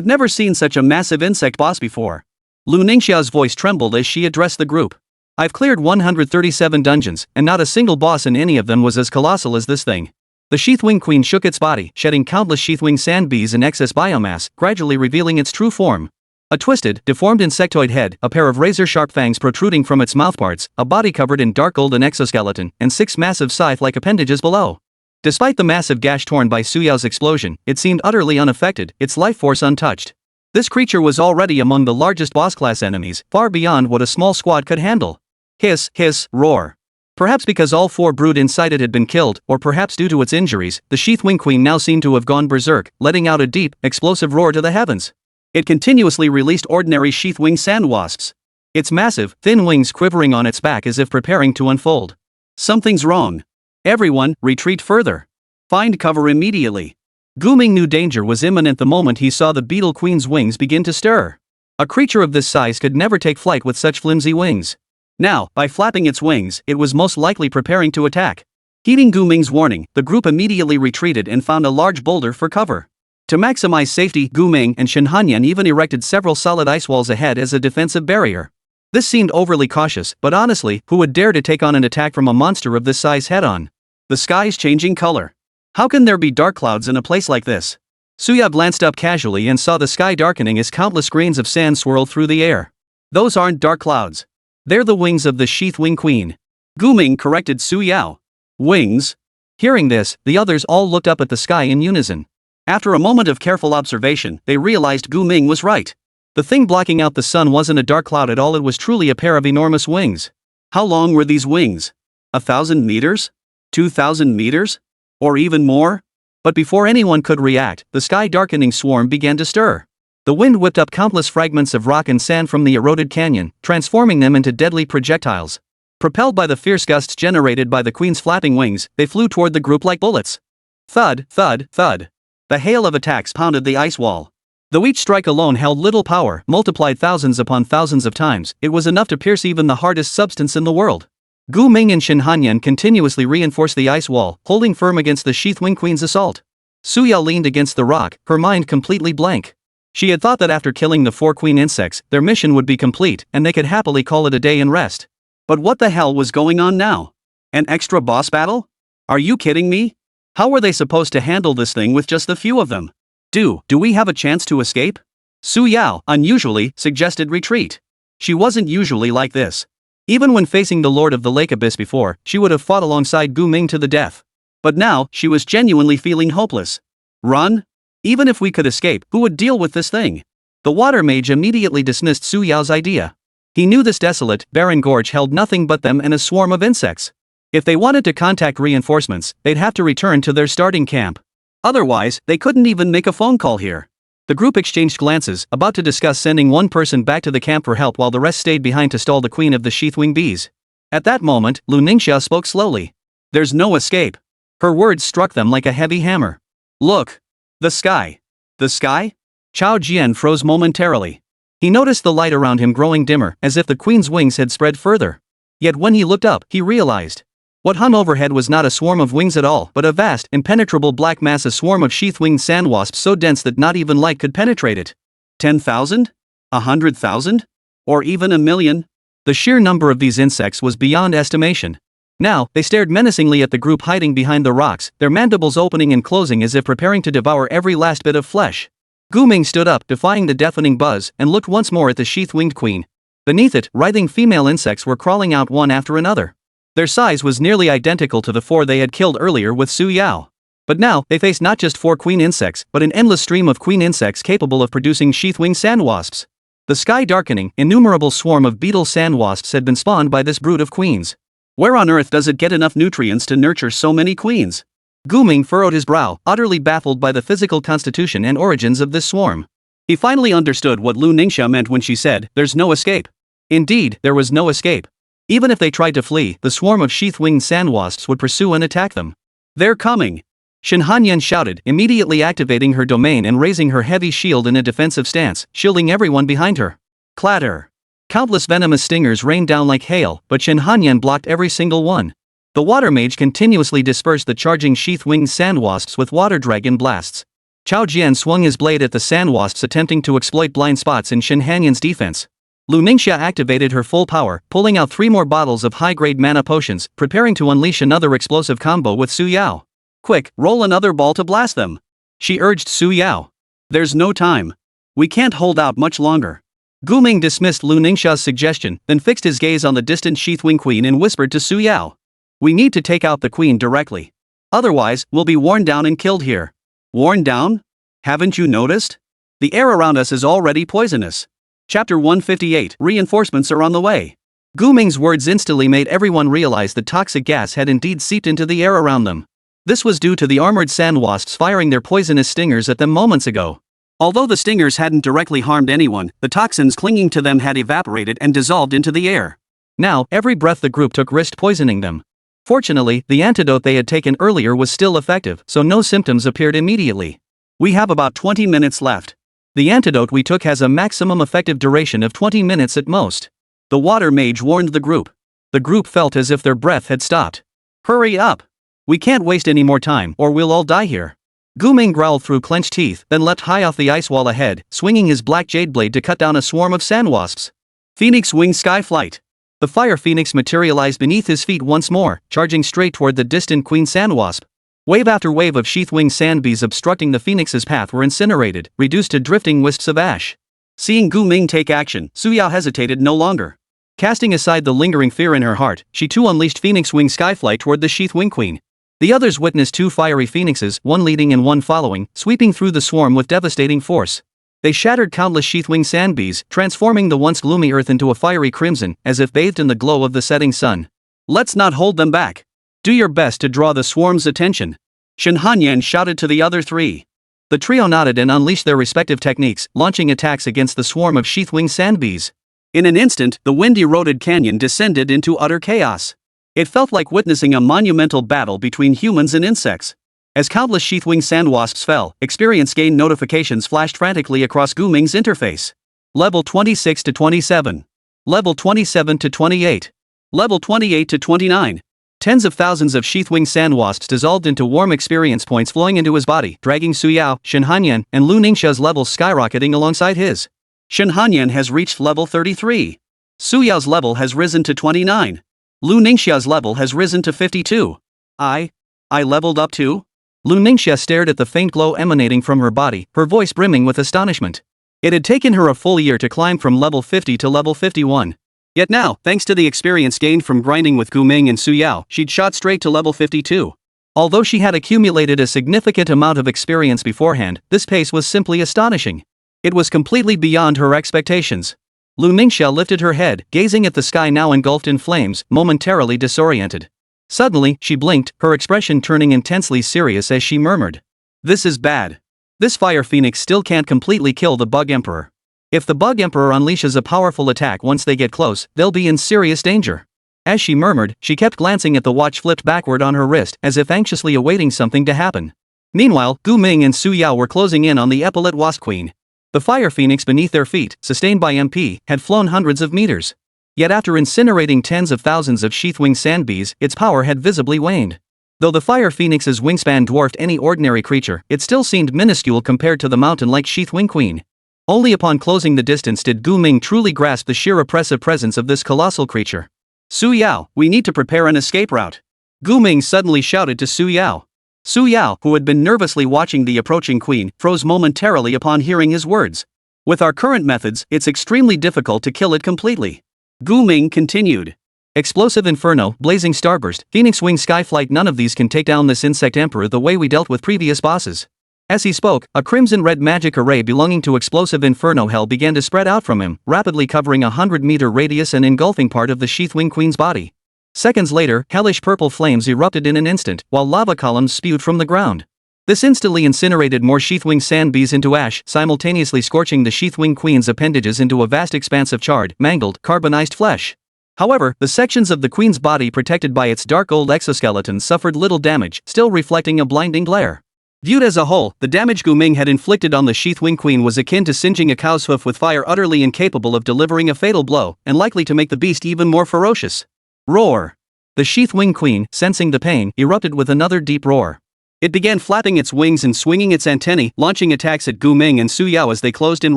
never seen such a massive insect boss before. Lu Ningxia's voice trembled as she addressed the group. I've cleared 137 dungeons, and not a single boss in any of them was as colossal as this thing. The Sheathwing Queen shook its body, shedding countless Sheathwing sand bees and excess biomass, gradually revealing its true form. A twisted, deformed insectoid head, a pair of razor-sharp fangs protruding from its mouthparts, a body covered in dark golden exoskeleton, and 6 massive scythe-like appendages below. Despite the massive gash torn by Su Yao's explosion, it seemed utterly unaffected, its life force untouched. This creature was already among the largest boss-class enemies, far beyond what a small squad could handle. Hiss, hiss, roar. Perhaps because all 4 brood inside it had been killed, or perhaps due to its injuries, the Sheathwing Queen now seemed to have gone berserk, letting out a deep, explosive roar to the heavens. It continuously released ordinary sheathwing sand wasps. Its massive, thin wings quivering on its back as if preparing to unfold. Something's wrong. Everyone, retreat further. Find cover immediately. Gu Ming knew danger was imminent the moment he saw the beetle queen's wings begin to stir. A creature of this size could never take flight with such flimsy wings. Now, by flapping its wings, it was most likely preparing to attack. Heeding Gu Ming's warning, the group immediately retreated and found a large boulder for cover. To maximize safety, Gu Ming and Shin Hanyan even erected several solid ice walls ahead as a defensive barrier. This seemed overly cautious, but honestly, who would dare to take on an attack from a monster of this size head-on? The sky's changing color. How can there be dark clouds in a place like this? Su Yao glanced up casually and saw the sky darkening as countless grains of sand swirled through the air. Those aren't dark clouds. They're the wings of the Sheathwing Queen. Gu Ming corrected Su Yao. Wings? Hearing this, the others all looked up at the sky in unison. After a moment of careful observation, they realized Gu Ming was right. The thing blocking out the sun wasn't a dark cloud at all, it was truly a pair of enormous wings. How long were these wings? 1,000 meters? 2,000 meters? Or even more? But before anyone could react, the sky-darkening swarm began to stir. The wind whipped up countless fragments of rock and sand from the eroded canyon, transforming them into deadly projectiles. Propelled by the fierce gusts generated by the queen's flapping wings, they flew toward the group like bullets. Thud, thud, thud. The hail of attacks pounded the ice wall. Though each strike alone held little power, multiplied thousands upon thousands of times, it was enough to pierce even the hardest substance in the world. Gu Ming and Shin Hanyan continuously reinforced the ice wall, holding firm against the Sheathwing Queen's assault. Su Yao leaned against the rock, her mind completely blank. She had thought that after killing the 4 queen insects, their mission would be complete, and they could happily call it a day and rest. But what the hell was going on now? An extra boss battle? Are you kidding me? How were they supposed to handle this thing with just a few of them? Do we have a chance to escape? Su Yao, unusually, suggested retreat. She wasn't usually like this. Even when facing the Lord of the Lake Abyss before, she would have fought alongside Gu Ming to the death. But now, she was genuinely feeling hopeless. Run? Even if we could escape, who would deal with this thing? The water mage immediately dismissed Su Yao's idea. He knew this desolate, barren gorge held nothing but them and a swarm of insects. If they wanted to contact reinforcements, they'd have to return to their starting camp. Otherwise, they couldn't even make a phone call here. The group exchanged glances, about to discuss sending one person back to the camp for help while the rest stayed behind to stall the queen of the sheathwing bees. At that moment, Lu Ningxia spoke slowly. There's no escape. Her words struck them like a heavy hammer. Look. The sky. The sky? Chao Jian froze momentarily. He noticed the light around him growing dimmer, as if the queen's wings had spread further. Yet when he looked up, he realized. What hung overhead was not a swarm of wings at all, but a vast, impenetrable black mass, a swarm of sheath-winged sandwasps so dense that not even light could penetrate it. 10,000? 100,000? Or even 1,000,000? The sheer number of these insects was beyond estimation. Now, they stared menacingly at the group hiding behind the rocks, their mandibles opening and closing as if preparing to devour every last bit of flesh. Gu Ming stood up, defying the deafening buzz, and looked once more at the sheath-winged queen. Beneath it, writhing female insects were crawling out one after another. Their size was nearly identical to the 4 they had killed earlier with Su Yao. But now, they faced not just 4 queen insects, but an endless stream of queen insects capable of producing sheath-winged sandwasps. The sky darkening, innumerable swarm of beetle sandwasps had been spawned by this brood of queens. Where on earth does it get enough nutrients to nurture so many queens? Gu Ming furrowed his brow, utterly baffled by the physical constitution and origins of this swarm. He finally understood what Lu Ningxia meant when she said, there's no escape. Indeed, there was no escape. Even if they tried to flee, the swarm of sheath-winged sandwasps would pursue and attack them. They're coming! Shen Hanyan shouted, immediately activating her domain and raising her heavy shield in a defensive stance, shielding everyone behind her. Clatter! Countless venomous stingers rained down like hail, but Shen Hanyan blocked every single one. The water mage continuously dispersed the charging sheath-winged sandwasps with water dragon blasts. Chao Jian swung his blade at the sandwasps, attempting to exploit blind spots in Shen Hanyan's defense. Lu Ningxia activated her full power, pulling out 3 more bottles of high-grade mana potions, preparing to unleash another explosive combo with Su Yao. Quick, roll another ball to blast them! She urged Su Yao. There's no time. We can't hold out much longer. Gu Ming dismissed Lu Ningxia's suggestion, then fixed his gaze on the distant sheathwing queen and whispered to Su Yao. We need to take out the queen directly. Otherwise, we'll be worn down and killed here. Worn down? Haven't you noticed? The air around us is already poisonous. Chapter 158, Reinforcements are on the way. Gu Ming's words instantly made everyone realize the toxic gas had indeed seeped into the air around them. This was due to the armored sandwasps firing their poisonous stingers at them moments ago. Although the stingers hadn't directly harmed anyone, the toxins clinging to them had evaporated and dissolved into the air. Now, every breath the group took risked poisoning them. Fortunately, the antidote they had taken earlier was still effective, so no symptoms appeared immediately. We have about 20 minutes left. The antidote we took has a maximum effective duration of 20 minutes at most. The water mage warned the group. The group felt as if their breath had stopped. Hurry up! We can't waste any more time, or we'll all die here. Gu Ming growled through clenched teeth, then leapt high off the ice wall ahead, swinging his black jade blade to cut down a swarm of sandwasps. Phoenix Wing Sky Flight. The fire phoenix materialized beneath his feet once more, charging straight toward the distant queen sandwasp. Wave after wave of sheath-winged sandbees obstructing the phoenix's path were incinerated, reduced to drifting wisps of ash. Seeing Gu Ming take action, Su Yao hesitated no longer. Casting aside the lingering fear in her heart, she too unleashed Phoenix Wing Skyflight toward the sheath-wing queen. The others witnessed 2 fiery phoenixes, one leading and one following, sweeping through the swarm with devastating force. They shattered countless sheath-wing sandbees, transforming the once gloomy earth into a fiery crimson, as if bathed in the glow of the setting sun. Let's not hold them back. Do your best to draw the swarm's attention. Shen Hanyan shouted to the other 3. The trio nodded and unleashed their respective techniques, launching attacks against the swarm of sheath-wing sandbees. In an instant, the wind-eroded canyon descended into utter chaos. It felt like witnessing a monumental battle between humans and insects. As countless sheath-wing sandwasps fell, experience gain notifications flashed frantically across Gu Ming's interface. Level 26 to 27. Level 27 to 28. Level 28 to 29. Tens of thousands of sheath-wing sandwasps dissolved into warm experience points flowing into his body, dragging Su Yao, Shen Hanyan, and Lu Ningxia's levels skyrocketing alongside his. Shen Hanyan has reached level 33. Su Yao's level has risen to 29. Lu Ningxia's level has risen to 52. I leveled up too? Lu Ningxia stared at the faint glow emanating from her body, her voice brimming with astonishment. It had taken her a full year to climb from level 50 to level 51. Yet now, thanks to the experience gained from grinding with Gu Ming and Su Yao, she'd shot straight to level 52. Although she had accumulated a significant amount of experience beforehand, this pace was simply astonishing. It was completely beyond her expectations. Lu Ningxia lifted her head, gazing at the sky now engulfed in flames, momentarily disoriented. Suddenly, she blinked, her expression turning intensely serious as she murmured. This is bad. This fire phoenix still can't completely kill the Bug Emperor. If the Bug Emperor unleashes a powerful attack once they get close, they'll be in serious danger. As she murmured, she kept glancing at the watch flipped backward on her wrist, as if anxiously awaiting something to happen. Meanwhile, Gu Ming and Su Yao were closing in on the epaulette Wasp Queen. The fire phoenix beneath their feet, sustained by MP, had flown hundreds of meters. Yet after incinerating tens of thousands of sheath-winged sand bees, its power had visibly waned. Though the fire phoenix's wingspan dwarfed any ordinary creature, it still seemed minuscule compared to the mountain-like sheath-wing queen. Only upon closing the distance did Gu Ming truly grasp the sheer oppressive presence of this colossal creature. Su Yao, we need to prepare an escape route. Gu Ming suddenly shouted to Su Yao. Su Yao, who had been nervously watching the approaching queen, froze momentarily upon hearing his words. With our current methods, it's extremely difficult to kill it completely. Gu Ming continued. Explosive inferno, blazing starburst, phoenix wing skyflight, none of these can take down this insect emperor the way we dealt with previous bosses. As he spoke, a crimson-red magic array belonging to explosive inferno hell began to spread out from him, rapidly covering a 100-meter radius and engulfing part of the sheath-wing queen's body. Seconds later, hellish purple flames erupted in an instant, while lava columns spewed from the ground. This instantly incinerated more sheath-wing sand bees into ash, simultaneously scorching the sheath-wing queen's appendages into a vast expanse of charred, mangled, carbonized flesh. However, the sections of the queen's body protected by its dark gold exoskeleton suffered little damage, still reflecting a blinding glare. Viewed as a whole, the damage Gu Ming had inflicted on the sheath-wing queen was akin to singeing a cow's hoof with fire, utterly incapable of delivering a fatal blow, and likely to make the beast even more ferocious. Roar! The sheath-wing queen, sensing the pain, erupted with another deep roar. It began flapping its wings and swinging its antennae, launching attacks at Gu Ming and Su Yao as they closed in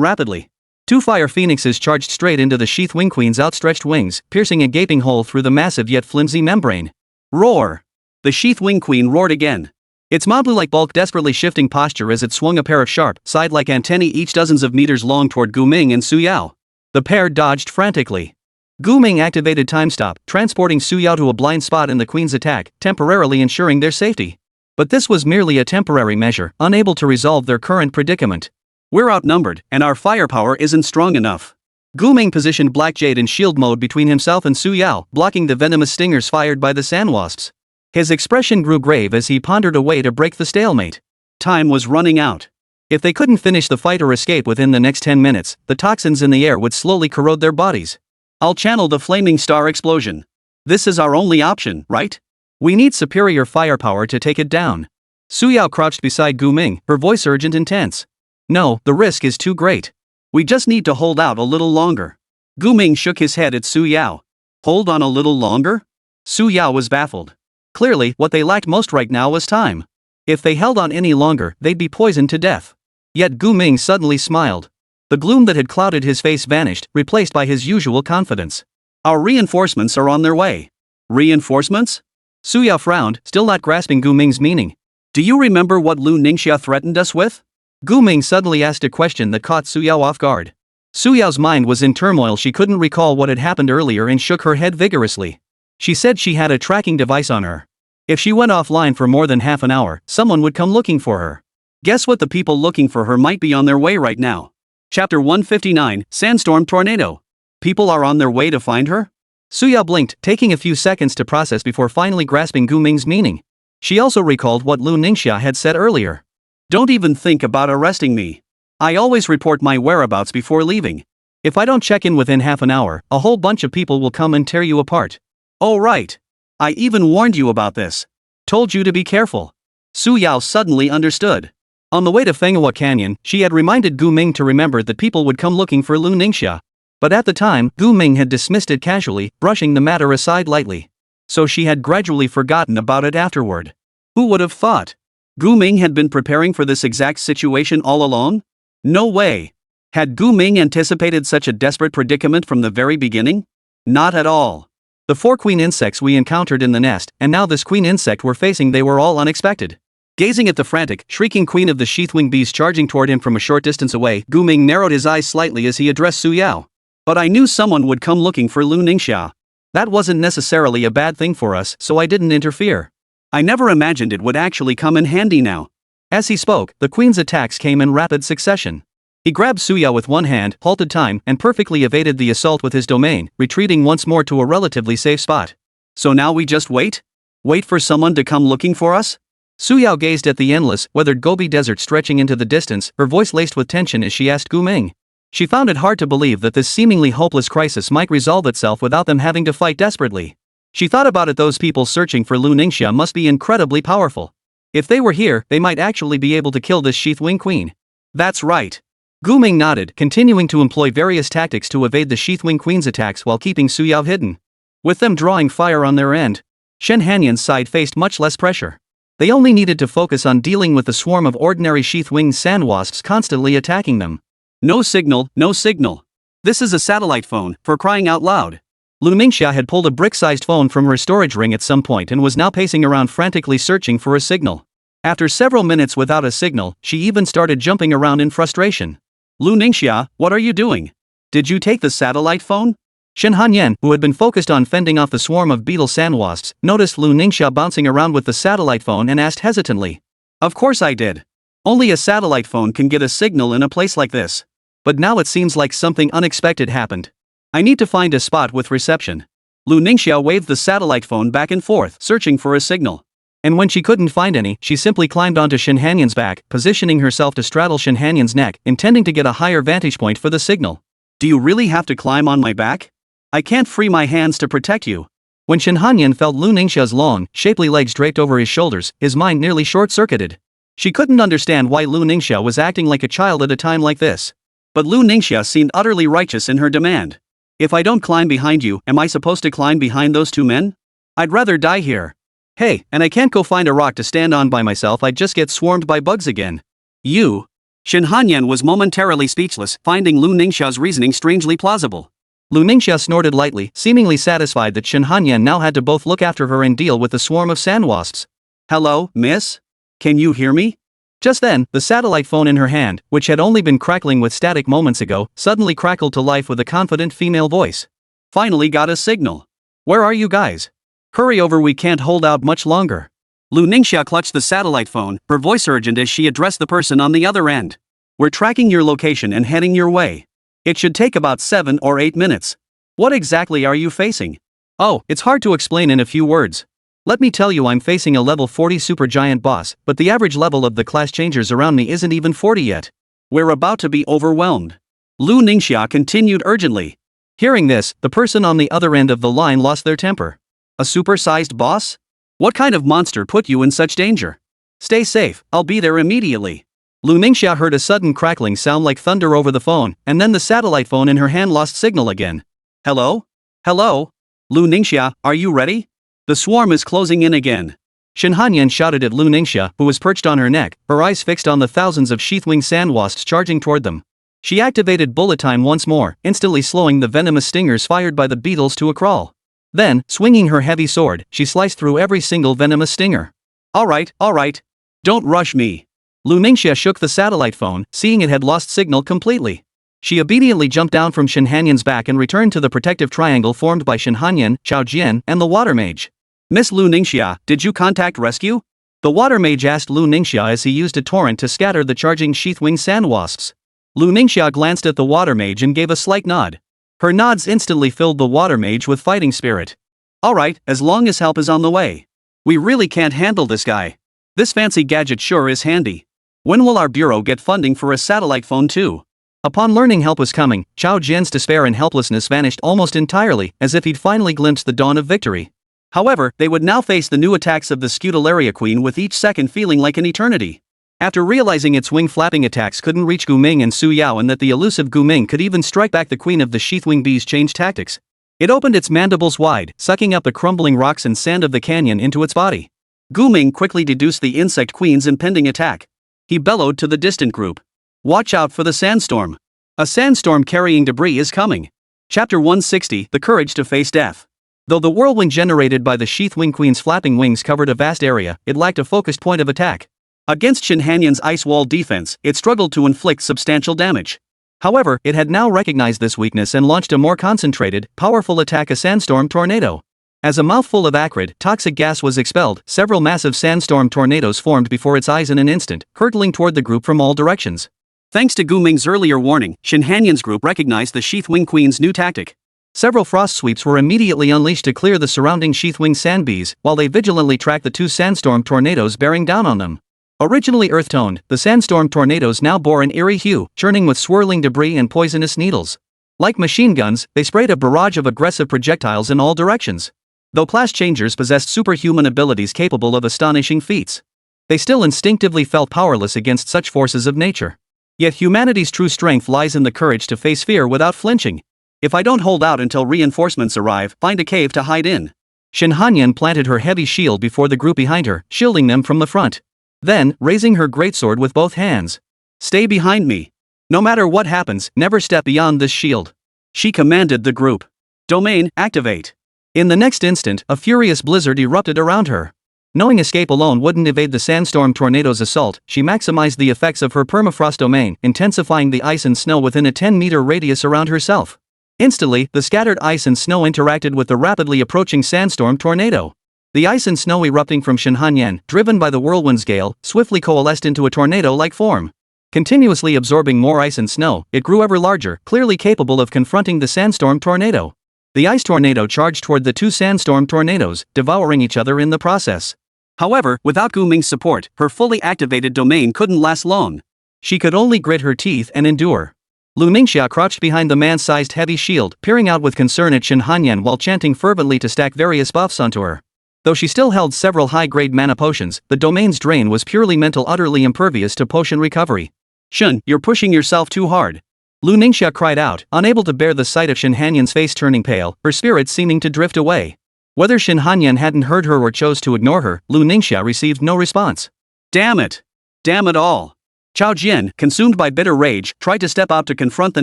rapidly. Two fire phoenixes charged straight into the sheath-wing queen's outstretched wings, piercing a gaping hole through the massive yet flimsy membrane. Roar! The sheath-wing queen roared again. Its mobley-like bulk desperately shifting posture as it swung a pair of sharp, side-like antennae each dozens of meters long toward Gu Ming and Su Yao. The pair dodged frantically. Gu Ming activated time stop, transporting Su Yao to a blind spot in the queen's attack, temporarily ensuring their safety. But this was merely a temporary measure, unable to resolve their current predicament. We're outnumbered, and our firepower isn't strong enough. Gu Ming positioned Black Jade in shield mode between himself and Su Yao, blocking the venomous stingers fired by the sandwasps. His expression grew grave as he pondered a way to break the stalemate. Time was running out. If they couldn't finish the fight or escape within the next 10 minutes, the toxins in the air would slowly corrode their bodies. I'll channel the Flaming Star Explosion. This is our only option, right? We need superior firepower to take it down. Su Yao crouched beside Gu Ming, her voice urgent and tense. No, the risk is too great. We just need to hold out a little longer. Gu Ming shook his head at Su Yao. Hold on a little longer? Su Yao was baffled. Clearly, what they lacked most right now was time. If they held on any longer, they'd be poisoned to death. Yet Gu Ming suddenly smiled. The gloom that had clouded his face vanished, replaced by his usual confidence. Our reinforcements are on their way. Reinforcements? Su Yao frowned, still not grasping Gu Ming's meaning. Do you remember what Lu Ningxia threatened us with? Gu Ming suddenly asked a question that caught Su Yao off guard. Su Yao's mind was in turmoil. She couldn't recall what had happened earlier and shook her head vigorously. She said she had a tracking device on her. If she went offline for more than half an hour, someone would come looking for her. Guess what? The people looking for her might be on their way right now. Chapter 159, Sandstorm Tornado. People are on their way to find her? Su Yao blinked, taking a few seconds to process before finally grasping Gu Ming's meaning. She also recalled what Lu Ningxia had said earlier. Don't even think about arresting me. I always report my whereabouts before leaving. If I don't check in within half an hour, a whole bunch of people will come and tear you apart. Oh right. I even warned you about this. Told you to be careful. Su Yao suddenly understood. On the way to Fenghua Canyon, she had reminded Gu Ming to remember that people would come looking for Lu Ningxia. But at the time, Gu Ming had dismissed it casually, brushing the matter aside lightly. So she had gradually forgotten about it afterward. Who would have thought? Gu Ming had been preparing for this exact situation all along? No way. Had Gu Ming anticipated such a desperate predicament from the very beginning? Not at all. The 4 queen insects we encountered in the nest, and now this queen insect we're facing, they were all unexpected. Gazing at the frantic, shrieking queen of the sheath-wing bees charging toward him from a short distance away, Gu Ming narrowed his eyes slightly as he addressed Su Yao. But I knew someone would come looking for Lu Ningxia. That wasn't necessarily a bad thing for us, so I didn't interfere. I never imagined it would actually come in handy now. As he spoke, the queen's attacks came in rapid succession. He grabbed Su Yao with one hand, halted time, and perfectly evaded the assault with his domain, retreating once more to a relatively safe spot. So now we just wait? Wait for someone to come looking for us? Su Yao gazed at the endless, weathered Gobi Desert stretching into the distance, her voice laced with tension as she asked Gu Ming. She found it hard to believe that this seemingly hopeless crisis might resolve itself without them having to fight desperately. She thought about it, those people searching for Lu Ningxia must be incredibly powerful. If they were here, they might actually be able to kill this sheath-wing queen. That's right. Gu Ming nodded, continuing to employ various tactics to evade the sheath-wing queen's attacks while keeping Su Yao hidden. With them drawing fire on their end, Shen Hanyan's side faced much less pressure. They only needed to focus on dealing with the swarm of ordinary sheath-winged sandwasps constantly attacking them. No signal, no signal. This is a satellite phone, for crying out loud. Lu Ningxia had pulled a brick-sized phone from her storage ring at some point and was now pacing around frantically searching for a signal. After several minutes without a signal, she even started jumping around in frustration. Lu Ningxia, what are you doing? Did you take the satellite phone? Shen Hanyan, who had been focused on fending off the swarm of beetle sandwasps, noticed Lu Ningxia bouncing around with the satellite phone and asked hesitantly. Of course I did. Only a satellite phone can get a signal in a place like this. But now it seems like something unexpected happened. I need to find a spot with reception. Lu Ningxia waved the satellite phone back and forth, searching for a signal. And when she couldn't find any, she simply climbed onto Shen Hanyan's back, positioning herself to straddle Shen Hanyan's neck, intending to get a higher vantage point for the signal. Do you really have to climb on my back? I can't free my hands to protect you. When Shen Hanyan felt Lu Ningxia's long, shapely legs draped over his shoulders, his mind nearly short-circuited. She couldn't understand why Lu Ningxia was acting like a child at a time like this. But Lu Ningxia seemed utterly righteous in her demand. If I don't climb behind you, am I supposed to climb behind those 2 men? I'd rather die here. Hey, and I can't go find a rock to stand on by myself, I'd just get swarmed by bugs again. You? Shen Hanyan was momentarily speechless, finding Lu Ningxia's reasoning strangely plausible. Lu Ningxia snorted lightly, seemingly satisfied that Shen Hanyan now had to both look after her and deal with the swarm of sandwasps. Hello, miss? Can you hear me? Just then, the satellite phone in her hand, which had only been crackling with static moments ago, suddenly crackled to life with a confident female voice. Finally got a signal. Where are you guys? Hurry over, we can't hold out much longer. Lu Ningxia clutched the satellite phone, her voice urgent as she addressed the person on the other end. We're tracking your location and heading your way. It should take about 7 or 8 minutes. What exactly are you facing? Oh, it's hard to explain in a few words. Let me tell you, I'm facing a level 40 supergiant boss, but the average level of the class changers around me isn't even 40 yet. We're about to be overwhelmed. Lu Ningxia continued urgently. Hearing this, the person on the other end of the line lost their temper. A super-sized boss? What kind of monster put you in such danger? Stay safe, I'll be there immediately. Lu Ningxia heard a sudden crackling sound like thunder over the phone, and then the satellite phone in her hand lost signal again. Hello? Hello? Lu Ningxia, are you ready? The swarm is closing in again. Shen Hanyan shouted at Lu Ningxia, who was perched on her neck, her eyes fixed on the thousands of sheath-wing sandwasps charging toward them. She activated bullet time once more, instantly slowing the venomous stingers fired by the beetles to a crawl. Then, swinging her heavy sword, she sliced through every single venomous stinger. All right. Don't rush me. Lu Ningxia shook the satellite phone, seeing it had lost signal completely. She obediently jumped down from Shen Hanyan's back and returned to the protective triangle formed by Shen Hanyan, Chao Jian, and the water mage. Miss Lu Ningxia, did you contact rescue? The water mage asked Lu Ningxia as he used a torrent to scatter the charging sheath-wing sandwasps. Lu Ningxia glanced at the water mage and gave a slight nod. Her nods instantly filled the water mage with fighting spirit. Alright, as long as help is on the way. We really can't handle this guy. This fancy gadget sure is handy. When will our bureau get funding for a satellite phone too? Upon learning help was coming, Chao Jian's despair and helplessness vanished almost entirely, as if he'd finally glimpsed the dawn of victory. However, they would now face the new attacks of the Scutularia Queen, with each second feeling like an eternity. After realizing its wing-flapping attacks couldn't reach Gu Ming and Su Yao, and that the elusive Gu Ming could even strike back the queen of the sheath-wing bees, changed tactics. It opened its mandibles wide, sucking up the crumbling rocks and sand of the canyon into its body. Gu Ming quickly deduced the insect queen's impending attack. He bellowed to the distant group. Watch out for the sandstorm. A sandstorm carrying debris is coming. Chapter 160, The Courage to Face Death. Though the whirlwind generated by the Sheath Wing Queen's flapping wings covered a vast area, it lacked a focused point of attack. Against Shin Hanyan's ice wall defense, it struggled to inflict substantial damage. However, it had now recognized this weakness and launched a more concentrated, powerful attack, a sandstorm tornado. As a mouthful of acrid, toxic gas was expelled, several massive sandstorm tornadoes formed before its eyes in an instant, hurtling toward the group from all directions. Thanks to Gu Ming's earlier warning, Shin Hanyan's group recognized the Sheath Wing Queen's new tactic. Several frost sweeps were immediately unleashed to clear the surrounding Sheath Wing sand bees, while they vigilantly tracked the two sandstorm tornadoes bearing down on them. Originally earth-toned, the sandstorm tornadoes now bore an eerie hue, churning with swirling debris and poisonous needles. Like machine guns, they sprayed a barrage of aggressive projectiles in all directions. Though class changers possessed superhuman abilities capable of astonishing feats, they still instinctively felt powerless against such forces of nature. Yet humanity's true strength lies in the courage to face fear without flinching. If I don't hold out until reinforcements arrive, find a cave to hide in. Shin Hanyan planted her heavy shield before the group behind her, shielding them from the front. Then, raising her greatsword with both hands. Stay behind me. No matter what happens, never step beyond this shield. She commanded the group. Domain, activate. In the next instant, a furious blizzard erupted around her. Knowing escape alone wouldn't evade the sandstorm tornado's assault, she maximized the effects of her permafrost domain, intensifying the ice and snow within a 10-meter radius around herself. Instantly, the scattered ice and snow interacted with the rapidly approaching sandstorm tornado. The ice and snow erupting from Shin Hanyan, driven by the whirlwind's gale, swiftly coalesced into a tornado-like form. Continuously absorbing more ice and snow, it grew ever larger, clearly capable of confronting the sandstorm tornado. The ice tornado charged toward the two sandstorm tornadoes, devouring each other in the process. However, without Gu Ming's support, her fully activated domain couldn't last long. She could only grit her teeth and endure. Lu Ningxia crouched behind the man-sized heavy shield, peering out with concern at Shin Hanyan while chanting fervently to stack various buffs onto her. Though she still held several high-grade mana potions, the domain's drain was purely mental, utterly impervious to potion recovery. Shun, you're pushing yourself too hard. Lu Ningxia cried out, unable to bear the sight of Shin Hanyan's face turning pale, her spirits seeming to drift away. Whether Shin Hanyan hadn't heard her or chose to ignore her, Lu Ningxia received no response. Damn it! Damn it all! Chao Jian, consumed by bitter rage, tried to step out to confront the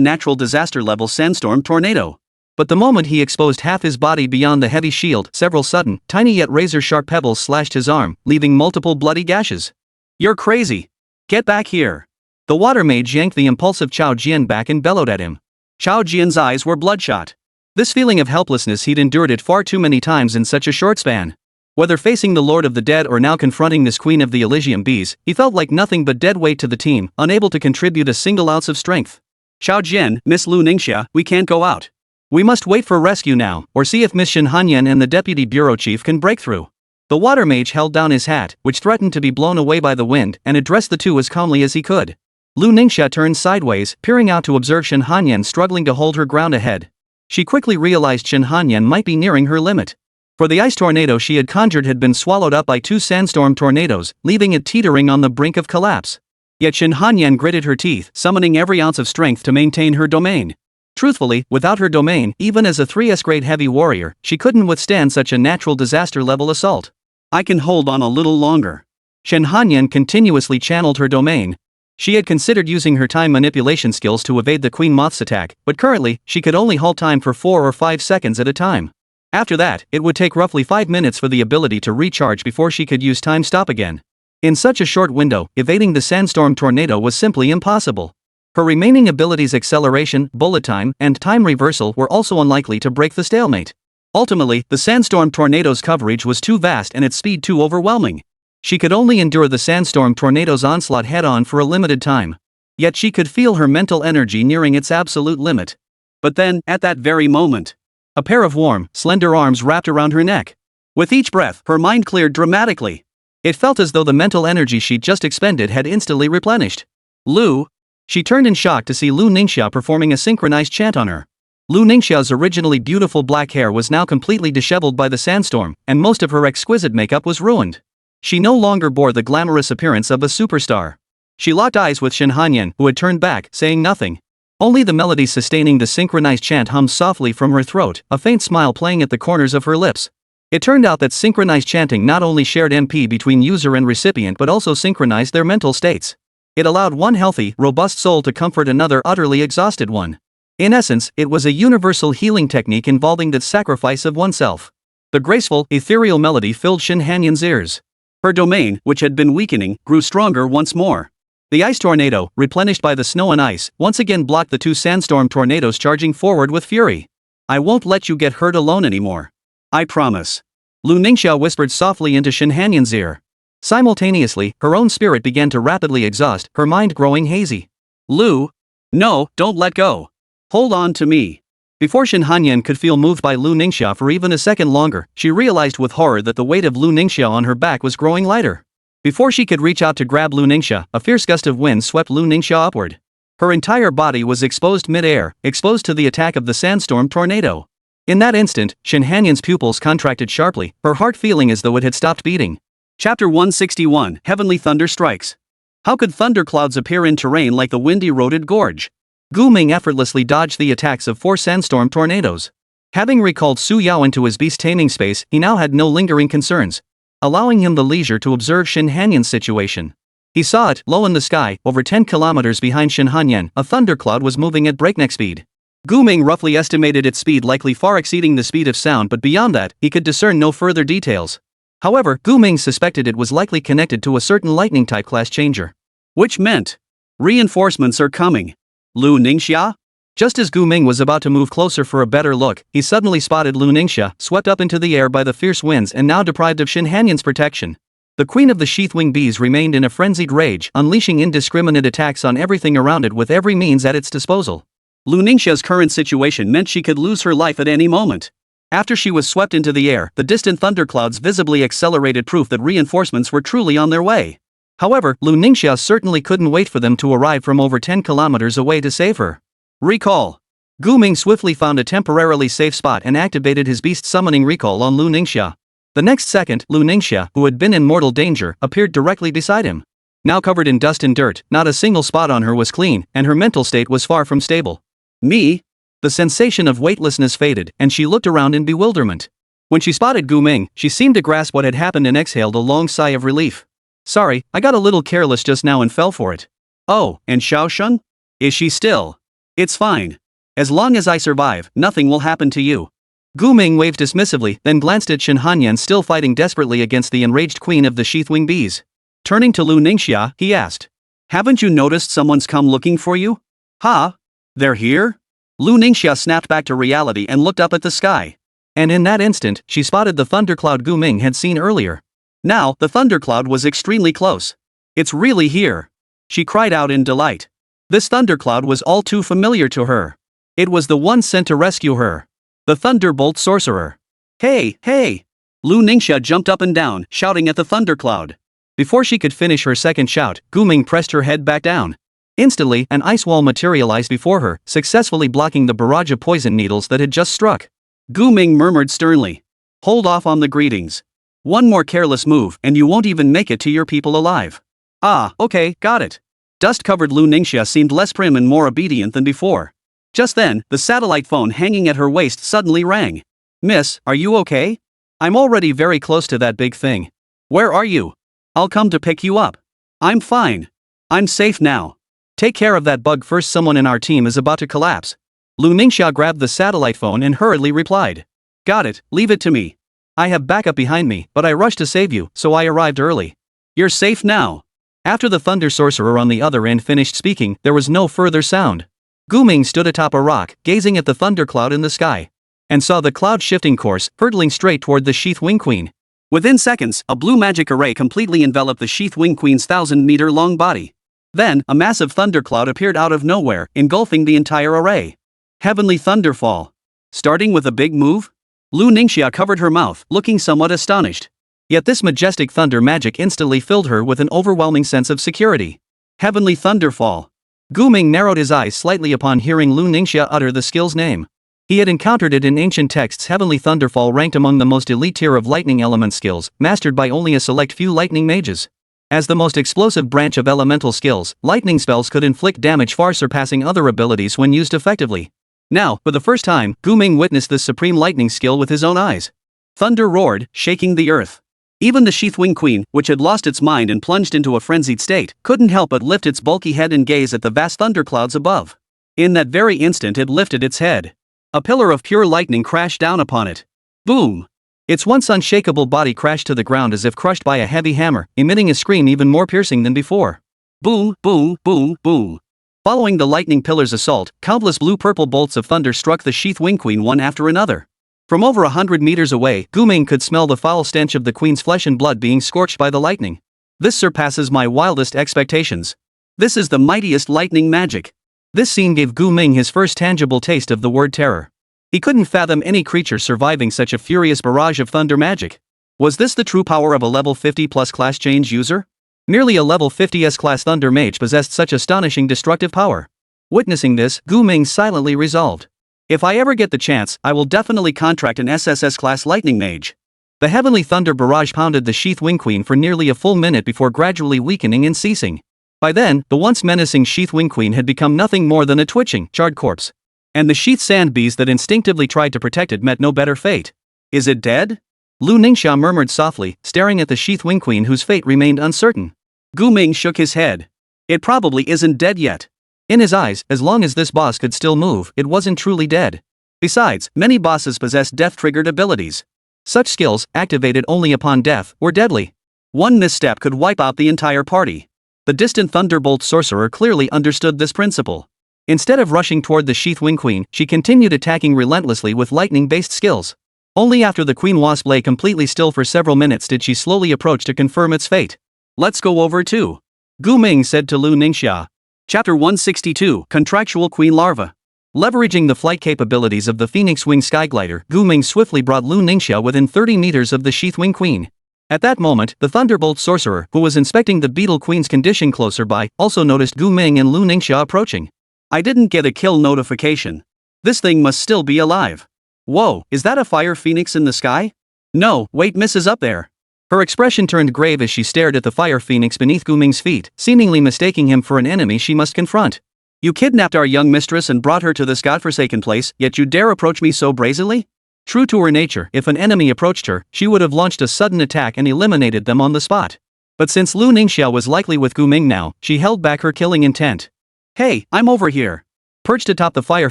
natural disaster-level sandstorm tornado. But the moment he exposed half his body beyond the heavy shield, several sudden, tiny yet razor-sharp pebbles slashed his arm, leaving multiple bloody gashes. You're crazy! Get back here! The water mage yanked the impulsive Chao Jian back and bellowed at him. Chao Jian's eyes were bloodshot. This feeling of helplessness, he'd endured it far too many times in such a short span. Whether facing the Lord of the Dead or now confronting this Queen of the Elysium Bees, he felt like nothing but dead weight to the team, unable to contribute a single ounce of strength. Chao Jian, Miss Lu Ningxia, we can't go out. We must wait for rescue now, or see if Miss Shin Hanyan and the deputy bureau chief can break through. The water mage held down his hat, which threatened to be blown away by the wind, and addressed the two as calmly as he could. Lu Ningxia turned sideways, peering out to observe Shin Hanyan struggling to hold her ground ahead. She quickly realized Shin Hanyan might be nearing her limit. For the ice tornado she had conjured had been swallowed up by two sandstorm tornadoes, leaving it teetering on the brink of collapse. Yet Shin Hanyan gritted her teeth, summoning every ounce of strength to maintain her domain. Truthfully, without her domain, even as a 3S grade heavy warrior, she couldn't withstand such a natural disaster-level assault. I can hold on a little longer. Shin Hanyan continuously channeled her domain. She had considered using her time manipulation skills to evade the Queen Moth's attack, but currently, she could only hold time for 4 or 5 seconds at a time. After that, it would take roughly 5 minutes for the ability to recharge before she could use time stop again. In such a short window, evading the sandstorm tornado was simply impossible. Her remaining abilities acceleration, bullet time, and time reversal were also unlikely to break the stalemate. Ultimately, the sandstorm tornado's coverage was too vast and its speed too overwhelming. She could only endure the sandstorm tornado's onslaught head-on for a limited time. Yet she could feel her mental energy nearing its absolute limit. But then, at that very moment, a pair of warm, slender arms wrapped around her neck. With each breath, her mind cleared dramatically. It felt as though the mental energy she'd just expended had instantly replenished. Lu. She turned in shock to see Lu Ningxia performing a synchronized chant on her. Lu Ningxia's originally beautiful black hair was now completely disheveled by the sandstorm, and most of her exquisite makeup was ruined. She no longer bore the glamorous appearance of a superstar. She locked eyes with Shin Hanyan, who had turned back, saying nothing. Only the melody sustaining the synchronized chant hummed softly from her throat, a faint smile playing at the corners of her lips. It turned out that synchronized chanting not only shared MP between user and recipient but also synchronized their mental states. It allowed one healthy, robust soul to comfort another utterly exhausted one. In essence, it was a universal healing technique involving the sacrifice of oneself. The graceful, ethereal melody filled Shin Hanyan's ears. Her domain, which had been weakening, grew stronger once more. The ice tornado, replenished by the snow and ice, once again blocked the two sandstorm tornadoes charging forward with fury. I won't let you get hurt alone anymore. I promise. Lu Ningxia whispered softly into Shin Hanyan's ear. Simultaneously, her own spirit began to rapidly exhaust, her mind growing hazy. Lu? No, don't let go. Hold on to me. Before Shin Hanyan could feel moved by Lu Ningxia for even a second longer, she realized with horror that the weight of Lu Ningxia on her back was growing lighter. Before she could reach out to grab Lu Ningxia, a fierce gust of wind swept Lu Ningxia upward. Her entire body was exposed mid-air, exposed to the attack of the sandstorm tornado. In that instant, Shin Hanyan's pupils contracted sharply, her heart feeling as though it had stopped beating. Chapter 161, Heavenly Thunder Strikes. How could thunderclouds appear in terrain like the wind-eroded gorge? Gu Ming effortlessly dodged the attacks of 4 sandstorm tornadoes. Having recalled Su Yao into his beast-taming space, he now had no lingering concerns, allowing him the leisure to observe Shin Hanyan's situation. He saw it, low in the sky, over 10 kilometers behind Shin Hanyan, a thundercloud was moving at breakneck speed. Gu Ming roughly estimated its speed likely far exceeding the speed of sound, but beyond that, he could discern no further details. However, Gu Ming suspected it was likely connected to a certain lightning-type class changer. Which meant reinforcements are coming. Lu Ningxia? Just as Gu Ming was about to move closer for a better look, he suddenly spotted Lu Ningxia, swept up into the air by the fierce winds and now deprived of Shin Hanyan's protection. The queen of the sheath-wing bees remained in a frenzied rage, unleashing indiscriminate attacks on everything around it with every means at its disposal. Lu Ningxia's current situation meant she could lose her life at any moment. After she was swept into the air, the distant thunderclouds visibly accelerated proof that reinforcements were truly on their way. However, Lu Ningxia certainly couldn't wait for them to arrive from over 10 kilometers away to save her. Recall. Gu Ming swiftly found a temporarily safe spot and activated his beast summoning recall on Lu Ningxia. The next second, Lu Ningxia, who had been in mortal danger, appeared directly beside him. Now covered in dust and dirt, not a single spot on her was clean, and her mental state was far from stable. Me? The sensation of weightlessness faded, and she looked around in bewilderment. When she spotted Gu Ming, she seemed to grasp what had happened and exhaled a long sigh of relief. Sorry, I got a little careless just now and fell for it. Oh, and Xiaoshun? Is she still? It's fine. As long as I survive, nothing will happen to you. Gu Ming waved dismissively, then glanced at Shin Hanyan still fighting desperately against the enraged queen of the sheath-wing bees. Turning to Lu Ningxia, he asked. Haven't you noticed someone's come looking for you? Huh? They're here? Lu Ningxia snapped back to reality and looked up at the sky. And in that instant, she spotted the thundercloud Gu Ming had seen earlier. Now, the thundercloud was extremely close. It's really here. She cried out in delight. This thundercloud was all too familiar to her. It was the one sent to rescue her. The Thunderbolt Sorcerer. Hey, hey! Lu Ningxia jumped up and down, shouting at the thundercloud. Before she could finish her second shout, Gu Ming pressed her head back down. Instantly, an ice wall materialized before her, successfully blocking the barrage of poison needles that had just struck. Gu Ming murmured sternly. Hold off on the greetings. One more careless move, and you won't even make it to your people alive. Ah, okay, got it. Dust-covered Lu Ningxia seemed less prim and more obedient than before. Just then, the satellite phone hanging at her waist suddenly rang. Miss, are you okay? I'm already very close to that big thing. Where are you? I'll come to pick you up. I'm fine. I'm safe now. Take care of that bug first, someone in our team is about to collapse. Lu Ningxia grabbed the satellite phone and hurriedly replied. Got it, leave it to me. I have backup behind me, but I rushed to save you, so I arrived early. You're safe now. After the Thunder Sorcerer on the other end finished speaking, there was no further sound. Gu Ming stood atop a rock, gazing at the thundercloud in the sky, and saw the cloud shifting course, hurtling straight toward the Sheath-Wing Queen. Within seconds, a blue magic array completely enveloped the Sheath-Wing Queen's 1,000-meter-long body. Then, a massive thundercloud appeared out of nowhere, engulfing the entire array. Heavenly Thunderfall. Starting with a big move? Lu Ningxia covered her mouth, looking somewhat astonished. Yet this majestic thunder magic instantly filled her with an overwhelming sense of security. Heavenly Thunderfall. Gu Ming narrowed his eyes slightly upon hearing Lu Ningxia utter the skill's name. He had encountered it in ancient texts. Heavenly Thunderfall ranked among the most elite tier of lightning element skills, mastered by only a select few lightning mages. As the most explosive branch of elemental skills, lightning spells could inflict damage far surpassing other abilities when used effectively. Now, for the first time, Gu Ming witnessed this supreme lightning skill with his own eyes. Thunder roared, shaking the earth. Even the Sheath-Wing Queen, which had lost its mind and plunged into a frenzied state, couldn't help but lift its bulky head and gaze at the vast thunderclouds above. In that very instant it lifted its head. A pillar of pure lightning crashed down upon it. Boom! Its once unshakable body crashed to the ground as if crushed by a heavy hammer, emitting a scream even more piercing than before. Boom, boom, boom, boom. Following the lightning pillar's assault, countless blue-purple bolts of thunder struck the Sheath Wing Queen one after another. From over 100 meters away, Guming could smell the foul stench of the queen's flesh and blood being scorched by the lightning. This surpasses my wildest expectations. This is the mightiest lightning magic. This scene gave Guming his first tangible taste of the word terror. He couldn't fathom any creature surviving such a furious barrage of thunder magic. Was this the true power of a level 50+ class change user? Merely a level 50s class thunder mage possessed such astonishing destructive power. Witnessing this, Guming silently resolved. If I ever get the chance, I will definitely contract an SSS class lightning mage. The heavenly thunder barrage pounded the Sheath Wing Queen for nearly a full minute before gradually weakening and ceasing. By then, the once menacing Sheath Wing Queen had become nothing more than a twitching, charred corpse. And the Sheath Sand Bees that instinctively tried to protect it met no better fate. Is it dead? Lu Ningxia murmured softly, staring at the Sheath Wing Queen whose fate remained uncertain. Guming shook his head. It probably isn't dead yet. In his eyes, as long as this boss could still move, it wasn't truly dead. Besides, many bosses possess death-triggered abilities. Such skills, activated only upon death, were deadly. One misstep could wipe out the entire party. The distant Thunderbolt sorcerer clearly understood this principle. Instead of rushing toward the Sheath Wing Queen, she continued attacking relentlessly with lightning-based skills. Only after the Queen Wasp lay completely still for several minutes did she slowly approach to confirm its fate. Let's go over too. Guming said to Lu Ningxia. Chapter 162, Contractual Queen Larva. Leveraging the flight capabilities of the Phoenix Wing Skyglider, Guming swiftly brought Lu Ningxia within 30 meters of the Sheath Wing Queen. At that moment, the Thunderbolt sorcerer, who was inspecting the Beetle Queen's condition closer by, also noticed Guming and Lu Ningxia approaching. I didn't get a kill notification. This thing must still be alive. Whoa, is that a fire phoenix in the sky? No, wait, Mrs. Up there. Her expression turned grave as she stared at the fire phoenix beneath Guming's feet, seemingly mistaking him for an enemy she must confront. You kidnapped our young mistress and brought her to this godforsaken place, yet you dare approach me so brazenly? True to her nature, if an enemy approached her, she would have launched a sudden attack and eliminated them on the spot. But since Lu Ningxia was likely with Guming now, she held back her killing intent. Hey, I'm over here. Perched atop the fire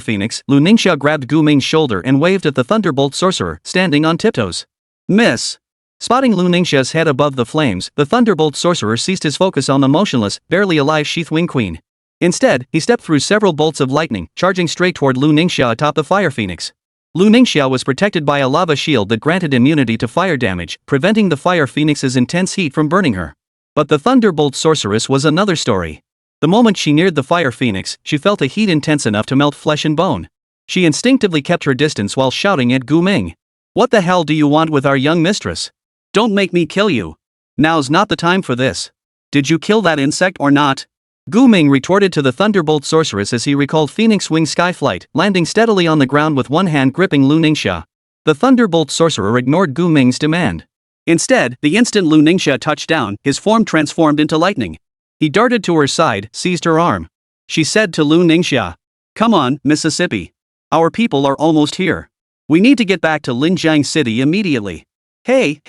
phoenix, Lu Ningxia grabbed Guming's shoulder and waved at the Thunderbolt sorcerer, standing on tiptoes. Miss. Spotting Lu Ningxia's head above the flames, the Thunderbolt sorcerer ceased his focus on the motionless, barely alive Sheath Wing Queen. Instead, he stepped through several bolts of lightning, charging straight toward Lu Ningxia atop the fire phoenix. Lu Ningxia was protected by a lava shield that granted immunity to fire damage, preventing the fire phoenix's intense heat from burning her. But the Thunderbolt sorceress was another story. The moment she neared the fire phoenix, she felt a heat intense enough to melt flesh and bone. She instinctively kept her distance while shouting at Guming. What the hell do you want with our young mistress? Don't make me kill you. Now's not the time for this. Did you kill that insect or not? Guming retorted to the Thunderbolt sorceress as he recalled Phoenix Wing Skyflight, landing steadily on the ground with one hand gripping Lu Ningxia. The Thunderbolt sorcerer ignored Guming's demand. Instead, the instant Lu Ningxia touched down, his form transformed into lightning. He darted to her side, seized her arm. She said to Lu Ningxia, "Come on, Mississippi. Our people are almost here. We need to get back to Linjiang City immediately." Hey!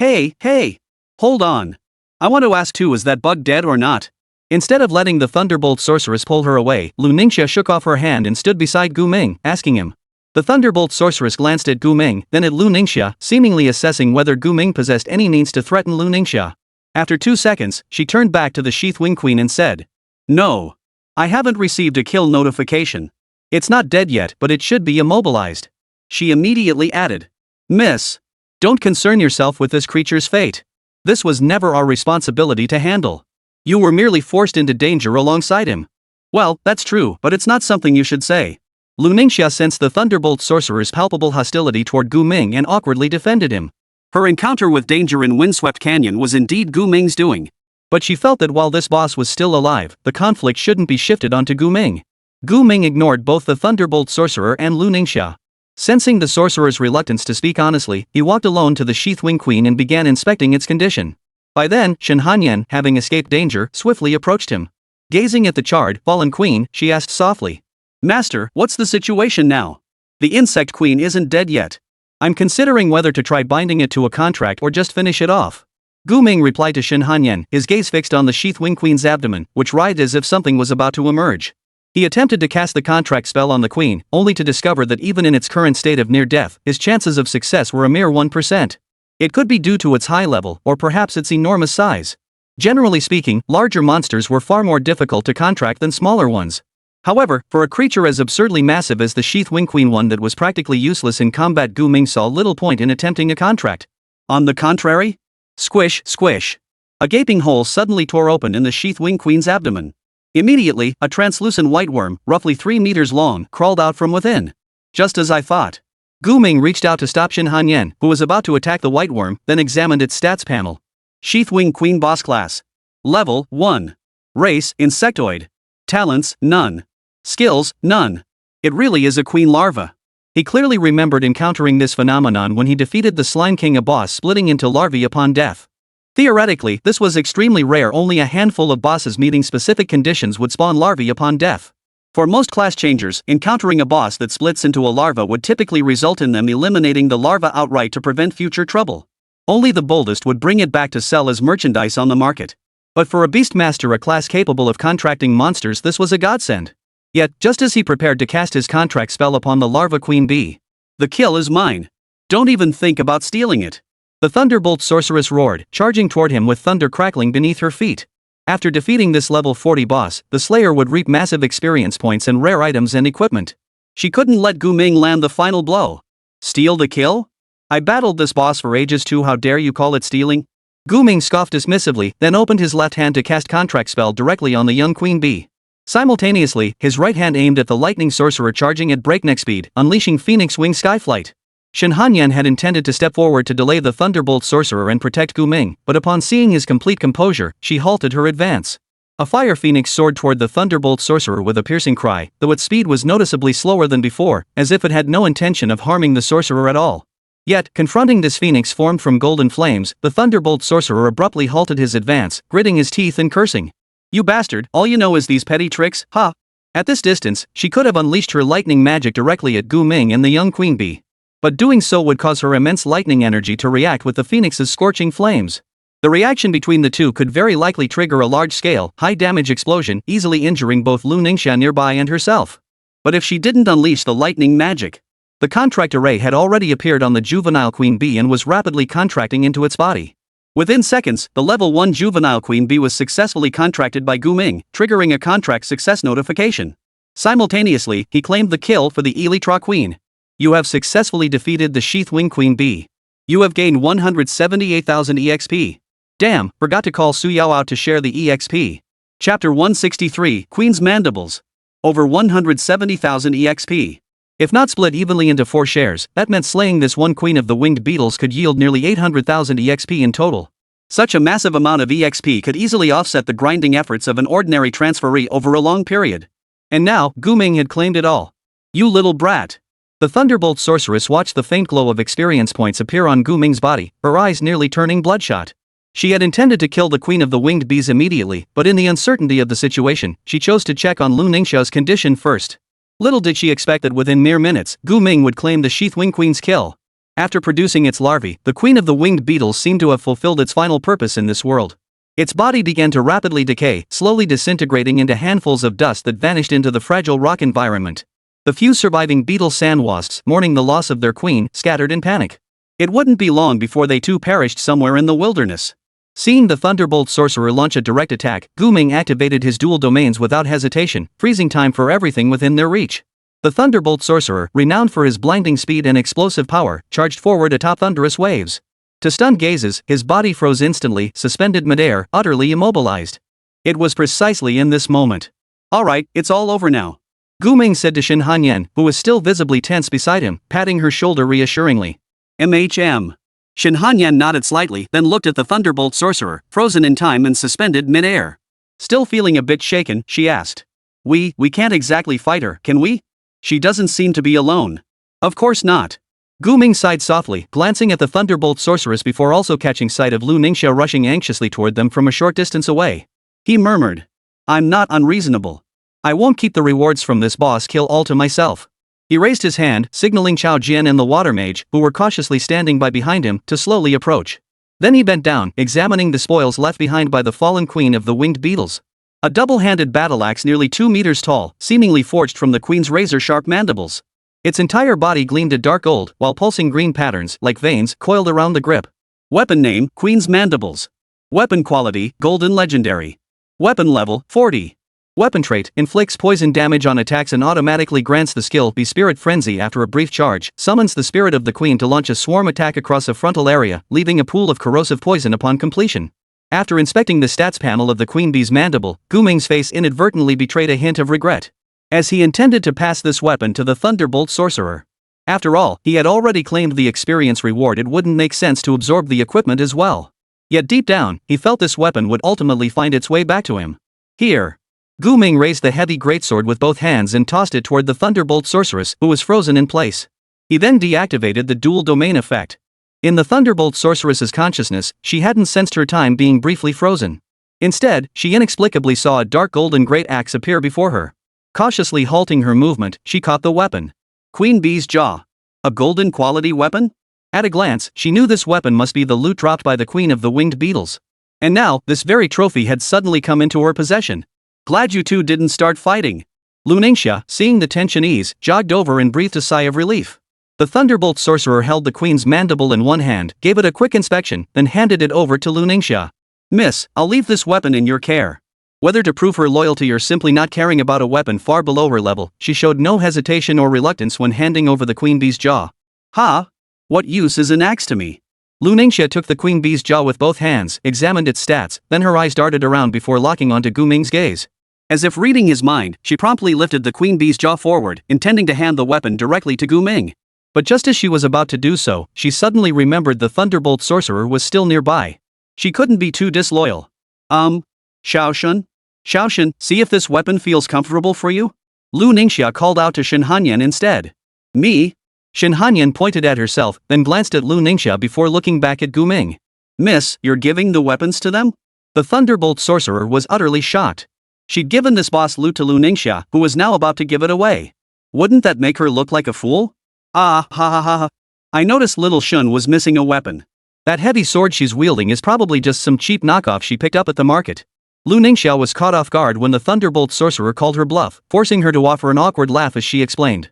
Hold on. I want to ask too, is that bug dead or not? Instead of letting the Thunderbolt sorceress pull her away, Lu Ningxia shook off her hand and stood beside Guming, asking him. The Thunderbolt sorceress glanced at Guming, then at Lu Ningxia, seemingly assessing whether Guming possessed any means to threaten Lu Ningxia. After 2 seconds, she turned back to the Sheath Wing Queen and said, "No. I haven't received a kill notification. It's not dead yet, but it should be immobilized." She immediately added, "Miss, don't concern yourself with this creature's fate. This was never our responsibility to handle. You were merely forced into danger alongside him." Well, that's true, but it's not something you should say. Lu Ningxia sensed the Thunderbolt sorcerer's palpable hostility toward Guming and awkwardly defended him. Her encounter with danger in Windswept Canyon was indeed Guming's doing. But she felt that while this boss was still alive, the conflict shouldn't be shifted onto Guming. Guming ignored both the Thunderbolt sorcerer and Lu Ningxia. Sensing the sorcerer's reluctance to speak honestly, he walked alone to the Sheath Wing Queen and began inspecting its condition. By then, Shen Hanyan, having escaped danger, swiftly approached him. Gazing at the charred, fallen queen, she asked softly, "Master, what's the situation now? The insect queen isn't dead yet. I'm considering whether to try binding it to a contract or just finish it off." Guming replied to Shen Hanyan, his gaze fixed on the Sheath Wing Queen's abdomen, which writhed as if something was about to emerge. He attempted to cast the contract spell on the queen, only to discover that even in its current state of near death, his chances of success were a mere 1%. It could be due to its high level, or perhaps its enormous size. Generally speaking, larger monsters were far more difficult to contract than smaller ones. However, for a creature as absurdly massive as the Sheath Wing Queen, one that was practically useless in combat, Gu Ming saw little point in attempting a contract. On the contrary? Squish, squish. A gaping hole suddenly tore open in the Sheath Wing Queen's abdomen. Immediately, a translucent white worm, roughly 3 meters long, crawled out from within. Just as I thought. Gu Ming reached out to stop Shin Hanyan, who was about to attack the white worm, then examined its stats panel. Sheath Wing Queen Boss Class. Level 1. Race, Insectoid. Talents, none. Skills, none. It really is a queen larva. He clearly remembered encountering this phenomenon when he defeated the Slime King, a boss splitting into larvae upon death. Theoretically, this was extremely rare. Only a handful of bosses meeting specific conditions would spawn larvae upon death. For most class changers, encountering a boss that splits into a larva would typically result in them eliminating the larva outright to prevent future trouble. Only the boldest would bring it back to sell as merchandise on the market. But for a Beastmaster, a class capable of contracting monsters, this was a godsend. Yet, just as he prepared to cast his contract spell upon the larva queen bee, "The kill is mine. Don't even think about stealing it." The Thunderbolt sorceress roared, charging toward him with thunder crackling beneath her feet. After defeating this level 40 boss, the Slayer would reap massive experience points and rare items and equipment. She couldn't let Gu Ming land the final blow. Steal the kill? I battled this boss for ages too. How dare you call it stealing? Gu Ming scoffed dismissively, then opened his left hand to cast contract spell directly on the young queen bee. Simultaneously, his right hand aimed at the lightning sorcerer, charging at breakneck speed, unleashing Phoenix Wing Skyflight. Shin Hanyan had intended to step forward to delay the Thunderbolt sorcerer and protect Gu Ming, but upon seeing his complete composure, she halted her advance. A fire phoenix soared toward the Thunderbolt sorcerer with a piercing cry, though its speed was noticeably slower than before, as if it had no intention of harming the sorcerer at all. Yet, confronting this phoenix formed from golden flames, the Thunderbolt sorcerer abruptly halted his advance, gritting his teeth and cursing. "You bastard, all you know is these petty tricks, huh?" At this distance, she could have unleashed her lightning magic directly at Gu Ming and the young queen bee. But doing so would cause her immense lightning energy to react with the phoenix's scorching flames. The reaction between the two could very likely trigger a large-scale, high-damage explosion, easily injuring both Lu Ningxia nearby and herself. But if she didn't unleash the lightning magic? The contract array had already appeared on the juvenile queen bee and was rapidly contracting into its body. Within seconds, the level 1 juvenile queen bee was successfully contracted by Gu Ming, triggering a contract success notification. Simultaneously, he claimed the kill for the Elytra queen. "You have successfully defeated the Sheath Wing Queen bee. You have gained 178,000 EXP. Damn, forgot to call Su Yao out to share the EXP. Chapter 163, Queen's Mandibles. Over 170,000 EXP. If not split evenly into 4 shares, that meant slaying this one queen of the winged beetles could yield nearly 800,000 EXP in total. Such a massive amount of EXP could easily offset the grinding efforts of an ordinary transferee over a long period. And now, Gu Ming had claimed it all. "You little brat." The Thunderbolt sorceress watched the faint glow of experience points appear on Gu Ming's body, her eyes nearly turning bloodshot. She had intended to kill the queen of the winged bees immediately, but in the uncertainty of the situation, she chose to check on Lu Ningxia's condition first. Little did she expect that within mere minutes, Gu Ming would claim the Sheath Wing Queen's kill. After producing its larvae, the queen of the winged beetles seemed to have fulfilled its final purpose in this world. Its body began to rapidly decay, slowly disintegrating into handfuls of dust that vanished into the fragile rock environment. The few surviving beetle sand wasps, mourning the loss of their queen, scattered in panic. It wouldn't be long before they too perished somewhere in the wilderness. Seeing the Thunderbolt sorcerer launch a direct attack, Gu Ming activated his dual domains without hesitation, freezing time for everything within their reach. The Thunderbolt sorcerer, renowned for his blinding speed and explosive power, charged forward atop thunderous waves. To stunned gazes, his body froze instantly, suspended midair, utterly immobilized. It was precisely in this moment. "Alright, it's all over now," Gu Ming said to Shin Hanyan, who was still visibly tense beside him, patting her shoulder reassuringly. "MHM." Shin Hanyan nodded slightly, then looked at the Thunderbolt sorcerer, frozen in time and suspended mid-air. Still feeling a bit shaken, she asked. We can't exactly fight her, can we? She doesn't seem to be alone." "Of course not." Gu Ming sighed softly, glancing at the Thunderbolt sorceress before also catching sight of Lu Ningxia rushing anxiously toward them from a short distance away. He murmured. "I'm not unreasonable. I won't keep the rewards from this boss kill all to myself." He raised his hand, signaling Chao Jian and the water mage, who were cautiously standing by behind him, to slowly approach. Then he bent down, examining the spoils left behind by the fallen queen of the winged beetles. A double-handed battle axe nearly 2 meters tall, seemingly forged from the queen's razor-sharp mandibles. Its entire body gleamed a dark gold, while pulsing green patterns, like veins, coiled around the grip. Weapon name, Queen's Mandibles. Weapon quality, Golden Legendary. Weapon level, 40. Weapon trait, inflicts poison damage on attacks and automatically grants the skill Be Spirit Frenzy after a brief charge, summons the spirit of the queen to launch a swarm attack across a frontal area, leaving a pool of corrosive poison upon completion. After inspecting the stats panel of the queen bee's mandible, Guming's face inadvertently betrayed a hint of regret, as he intended to pass this weapon to the Thunderbolt Sorcerer. After all, he had already claimed the experience reward. It wouldn't make sense to absorb the equipment as well. Yet deep down, he felt this weapon would ultimately find its way back to him. Here. Guming raised the heavy greatsword with both hands and tossed it toward the Thunderbolt Sorceress, who was frozen in place. He then deactivated the dual domain effect. In the Thunderbolt Sorceress's consciousness, she hadn't sensed her time being briefly frozen. Instead, she inexplicably saw a dark golden great axe appear before her. Cautiously halting her movement, she caught the weapon. Queen Bee's Jaw. A golden quality weapon? At a glance, she knew this weapon must be the loot dropped by the Queen of the Winged Beetles. And now, this very trophy had suddenly come into her possession. Glad you two didn't start fighting. Lu Ningxia, seeing the tension ease, jogged over and breathed a sigh of relief. The Thunderbolt Sorcerer held the Queen's mandible in one hand, gave it a quick inspection, then handed it over to Lu Ningxia. Miss, I'll leave this weapon in your care. Whether to prove her loyalty or simply not caring about a weapon far below her level, she showed no hesitation or reluctance when handing over the Queen Bee's Jaw. Ha! What use is an axe to me? Lu Ningxia took the Queen Bee's Jaw with both hands, examined its stats, then her eyes darted around before locking onto Guming's gaze. As if reading his mind, she promptly lifted the Queen Bee's Jaw forward, intending to hand the weapon directly to Guming. But just as she was about to do so, she suddenly remembered the Thunderbolt Sorcerer was still nearby. She couldn't be too disloyal. Xiaoshun? Xiaoshun, see if this weapon feels comfortable for you? Lu Ningxia called out to Shenhanyan instead. Me? Shenhanyan pointed at herself, then glanced at Lu Ningxia before looking back at Guming. Miss, you're giving the weapons to them? The Thunderbolt Sorcerer was utterly shocked. She'd given this boss loot to Lu Ningxia, who was now about to give it away. Wouldn't that make her look like a fool? Ah, ha ha ha ha. I noticed little Shun was missing a weapon. That heavy sword she's wielding is probably just some cheap knockoff she picked up at the market. Lu Ningxia was caught off guard when the Thunderbolt Sorcerer called her bluff, forcing her to offer an awkward laugh as she explained.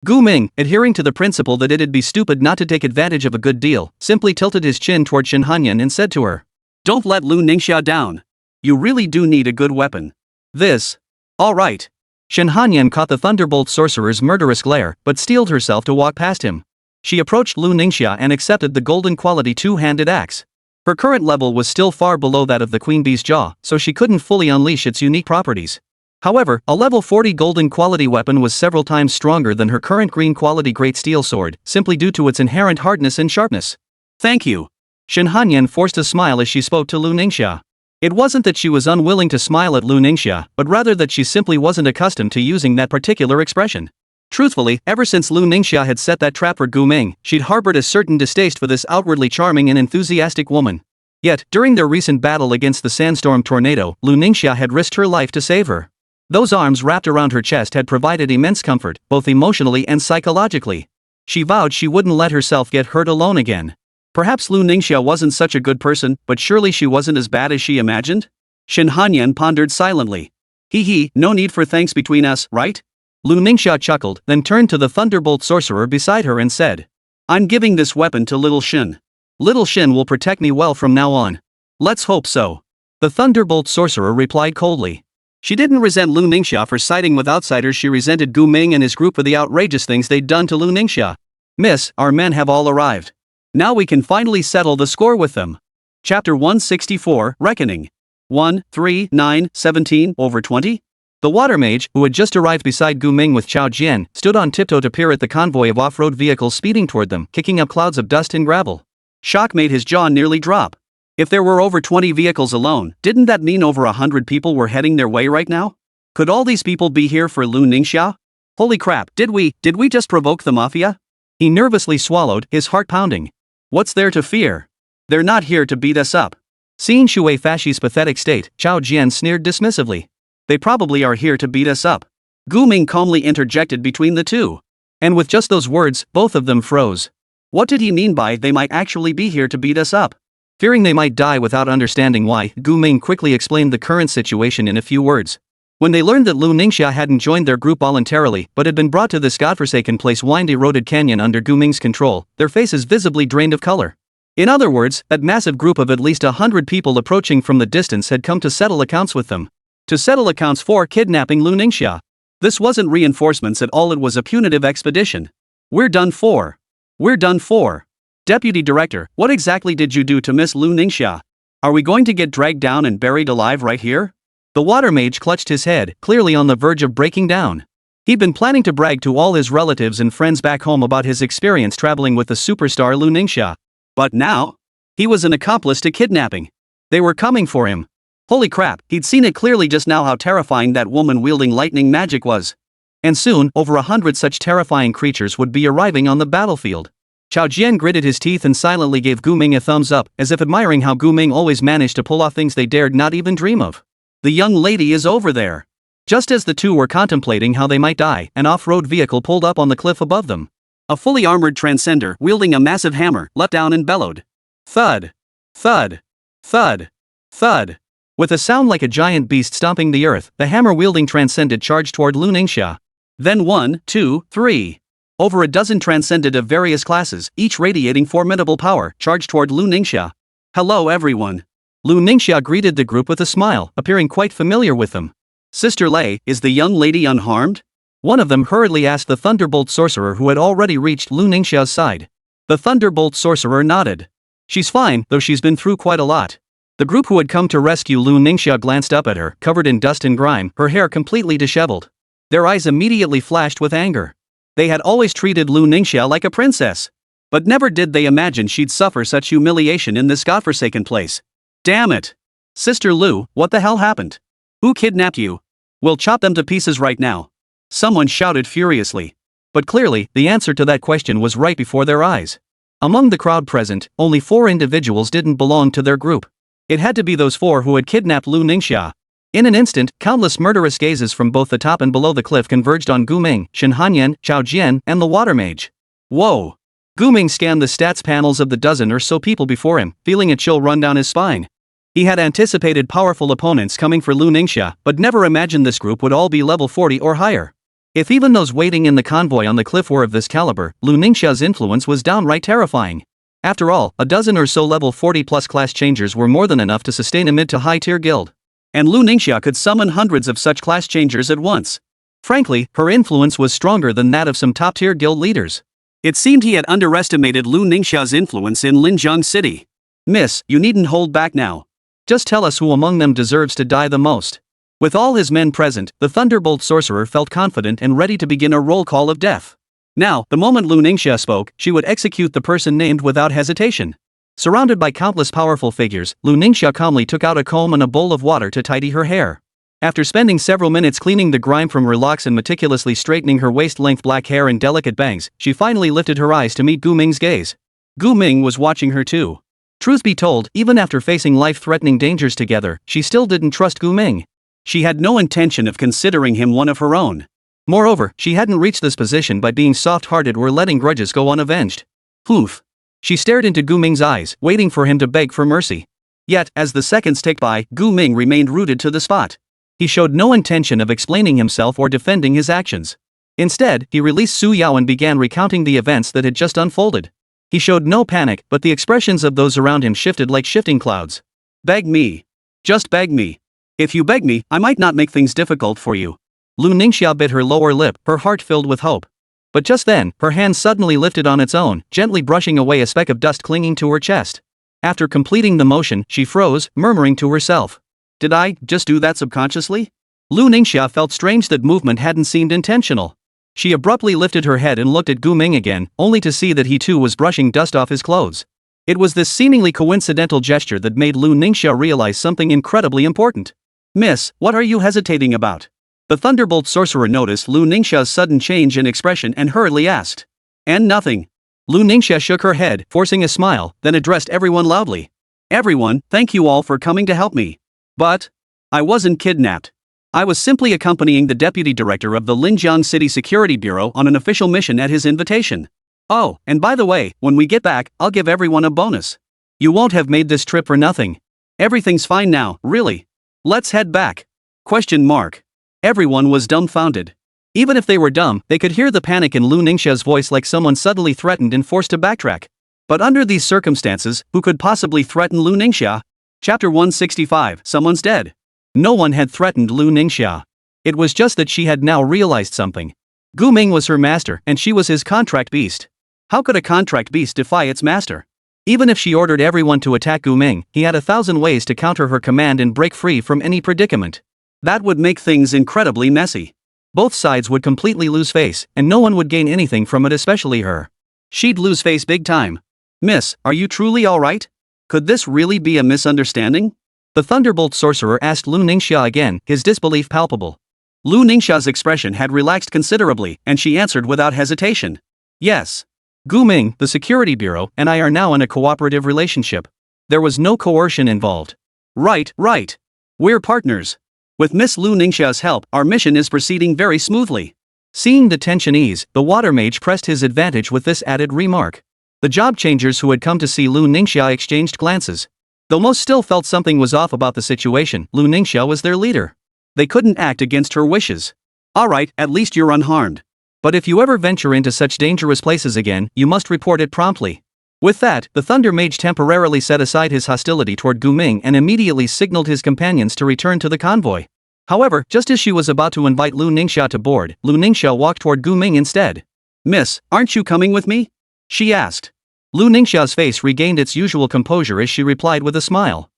Guming, adhering to the principle that it'd be stupid not to take advantage of a good deal, simply tilted his chin toward Shenhanyan and said to her, "Don't let Lu Ningxia down. You really do need a good weapon. This. All right." Shenhanyan caught the Thunderbolt Sorcerer's murderous glare, but steeled herself to walk past him. She approached Lu Ningxia and accepted the golden quality two-handed axe. Her current level was still far below that of the Queen Bee's Jaw, so she couldn't fully unleash its unique properties. However, a level 40 golden quality weapon was several times stronger than her current green quality great steel sword, simply due to its inherent hardness and sharpness. Thank you. Shenhanyan forced a smile as she spoke to Lu Ningxia. It wasn't that she was unwilling to smile at Lu Ningxia, but rather that she simply wasn't accustomed to using that particular expression. Truthfully, ever since Lu Ningxia had set that trap for Guming, she'd harbored a certain distaste for this outwardly charming and enthusiastic woman. Yet, during their recent battle against the sandstorm tornado, Lu Ningxia had risked her life to save her. Those arms wrapped around her chest had provided immense comfort, both emotionally and psychologically. She vowed she wouldn't let herself get hurt alone again. Perhaps Lu Ningxia wasn't such a good person, but surely she wasn't as bad as she imagined? Shenhanyan pondered silently. Hee, no need for thanks between us, right? Lu Ningxia chuckled, then turned to the Thunderbolt Sorcerer beside her and said, I'm giving this weapon to Little Shin. Little Shin will protect me well from now on. Let's hope so. The Thunderbolt Sorcerer replied coldly. She didn't resent Lu Ningxia for siding with outsiders, she resented Guming and his group for the outrageous things they'd done to Lu Ningxia. Miss, our men have all arrived. Now we can finally settle the score with them. Chapter 164, Reckoning. 1, 3, 9, 17, over 20? The water mage, who had just arrived beside Guming with Chao Jian, stood on tiptoe to peer at the convoy of off-road vehicles speeding toward them, kicking up clouds of dust and gravel. Shock made his jaw nearly drop. If there were over 20 vehicles alone, didn't that mean over 100 people were heading their way right now? Could all these people be here for Lu Ningxia? Holy crap, did we just provoke the mafia? He nervously swallowed, his heart pounding. What's there to fear? They're not here to beat us up. Seeing Shui Fashi's pathetic state, Chao Jian sneered dismissively. They probably are here to beat us up. Guming calmly interjected between the two. And with just those words, both of them froze. What did he mean by they might actually be here to beat us up? Fearing they might die without understanding why, Gu Ming quickly explained the current situation in a few words. When they learned that Lu Ningxia hadn't joined their group voluntarily but had been brought to this godforsaken place wind-eroded canyon under Gu Ming's control, their faces visibly drained of color. In other words, that massive group of at least 100 people approaching from the distance had come to settle accounts with them. To settle accounts for kidnapping Lu Ningxia. This wasn't reinforcements at all, it was a punitive expedition. We're done for. We're done for. Deputy Director, what exactly did you do to Miss Lu Ningxia? Are we going to get dragged down and buried alive right here? The water mage clutched his head, clearly on the verge of breaking down. He'd been planning to brag to all his relatives and friends back home about his experience traveling with the superstar Lu Ningxia. But now? He was an accomplice to kidnapping. They were coming for him. Holy crap, he'd seen it clearly just now how terrifying that woman wielding lightning magic was. And soon, over 100 such terrifying creatures would be arriving on the battlefield. Chao Jian gritted his teeth and silently gave Gu Ming a thumbs up, as if admiring how Gu Ming always managed to pull off things they dared not even dream of. The young lady is over there. Just as the two were contemplating how they might die, an off-road vehicle pulled up on the cliff above them. A fully armored transcender, wielding a massive hammer, leapt down and bellowed. Thud. Thud. Thud. Thud. With a sound like a giant beast stomping the earth, the hammer-wielding transcendent charged toward Lu Ningxia. Then 1, 2, 3. Over a dozen transcended of various classes, each radiating formidable power, charged toward Lu Ningxia. Hello everyone. Lu Ningxia greeted the group with a smile, appearing quite familiar with them. Sister Lei, is the young lady unharmed? One of them hurriedly asked the Thunderbolt Sorcerer who had already reached Lu Ningxia's side. The Thunderbolt Sorcerer nodded. She's fine, though she's been through quite a lot. The group who had come to rescue Lu Ningxia glanced up at her, covered in dust and grime, her hair completely disheveled. Their eyes immediately flashed with anger. They had always treated Lu Ningxia like a princess. But never did they imagine she'd suffer such humiliation in this godforsaken place. Damn it! Sister Lu, what the hell happened? Who kidnapped you? We'll chop them to pieces right now. Someone shouted furiously. But clearly, the answer to that question was right before their eyes. Among the crowd present, only 4 individuals didn't belong to their group. It had to be those 4 who had kidnapped Lu Ningxia. In an instant, countless murderous gazes from both the top and below the cliff converged on Gu Ming, Shen Hanyan, Chao Jian, and the water mage. Whoa! Gu Ming scanned the stats panels of the dozen or so people before him, feeling a chill run down his spine. He had anticipated powerful opponents coming for Lu Ningxia, but never imagined this group would all be level 40 or higher. If even those waiting in the convoy on the cliff were of this caliber, Lu Ningxia's influence was downright terrifying. After all, a dozen or so level 40+ class changers were more than enough to sustain a mid to high tier guild. And Lu Ningxia could summon hundreds of such class changers at once. Frankly, her influence was stronger than that of some top tier guild leaders. It seemed he had underestimated Lu Ningxia's influence in Linjiang City. Miss, you needn't hold back now. Just tell us who among them deserves to die the most. With all his men present, the Thunderbolt Sorcerer felt confident and ready to begin a roll call of death. Now, the moment Lu Ningxia spoke, she would execute the person named without hesitation. Surrounded by countless powerful figures, Lu Ningxia calmly took out a comb and a bowl of water to tidy her hair. After spending several minutes cleaning the grime from her locks and meticulously straightening her waist-length black hair and delicate bangs, she finally lifted her eyes to meet Gu Ming's gaze. Gu Ming was watching her too. Truth be told, even after facing life-threatening dangers together, she still didn't trust Gu Ming. She had no intention of considering him one of her own. Moreover, she hadn't reached this position by being soft-hearted or letting grudges go unavenged. Oof. She stared into Gu Ming's eyes, waiting for him to beg for mercy. Yet, as the seconds ticked by, Gu Ming remained rooted to the spot. He showed no intention of explaining himself or defending his actions. Instead, he released Su Yao and began recounting the events that had just unfolded. He showed no panic, but the expressions of those around him shifted like shifting clouds. Beg me. Just beg me. If you beg me, I might not make things difficult for you. Lu Ningxia bit her lower lip, her heart filled with hope. But just then, her hand suddenly lifted on its own, gently brushing away a speck of dust clinging to her chest. After completing the motion, she froze, murmuring to herself. Did I just do that subconsciously? Lu Ningxia felt strange that movement hadn't seemed intentional. She abruptly lifted her head and looked at Gu Ming again, only to see that he too was brushing dust off his clothes. It was this seemingly coincidental gesture that made Lu Ningxia realize something incredibly important. Miss, what are you hesitating about? The Thunderbolt Sorcerer noticed Lu Ningxia's sudden change in expression and hurriedly asked. And nothing. Lu Ningxia shook her head, forcing a smile, then addressed everyone loudly. Everyone, thank you all for coming to help me. But I wasn't kidnapped. I was simply accompanying the deputy director of the Linjiang City Security Bureau on an official mission at his invitation. Oh, and by the way, when we get back, I'll give everyone a bonus. You won't have made this trip for nothing. Everything's fine now, really. Let's head back. Question mark. Everyone was dumbfounded. Even if they were dumb, they could hear the panic in Lu Ningxia's voice, like someone suddenly threatened and forced to backtrack. But under these circumstances, who could possibly threaten Lu Ningxia? Chapter 165, Someone's Dead. No one had threatened Lu Ningxia. It was just that she had now realized something. Gu Ming was her master, and she was his contract beast. How could a contract beast defy its master? Even if she ordered everyone to attack Gu Ming, he had 1,000 ways to counter her command and break free from any predicament. That would make things incredibly messy. Both sides would completely lose face, and no one would gain anything from it, especially her. She'd lose face big time. Miss, are you truly alright? Could this really be a misunderstanding? The Thunderbolt sorcerer asked Lu Ningxia again, his disbelief palpable. Lu Ningxia's expression had relaxed considerably, and she answered without hesitation. Yes. Gu Ming, the security bureau, and I are now in a cooperative relationship. There was no coercion involved. Right. We're partners. With Miss Lu Ningxia's help, our mission is proceeding very smoothly. Seeing the tension ease, the water mage pressed his advantage with this added remark. The job changers who had come to see Lu Ningxia exchanged glances. Though most still felt something was off about the situation, Lu Ningxia was their leader. They couldn't act against her wishes. Alright, at least you're unharmed. But if you ever venture into such dangerous places again, you must report it promptly. With that, the Thunder Mage temporarily set aside his hostility toward Gu Ming and immediately signaled his companions to return to the convoy. However, just as she was about to invite Lu Ningxia to board, Lu Ningxia walked toward Gu Ming instead. Miss, aren't you coming with me? She asked. Lu Ningxia's face regained its usual composure as she replied with a smile.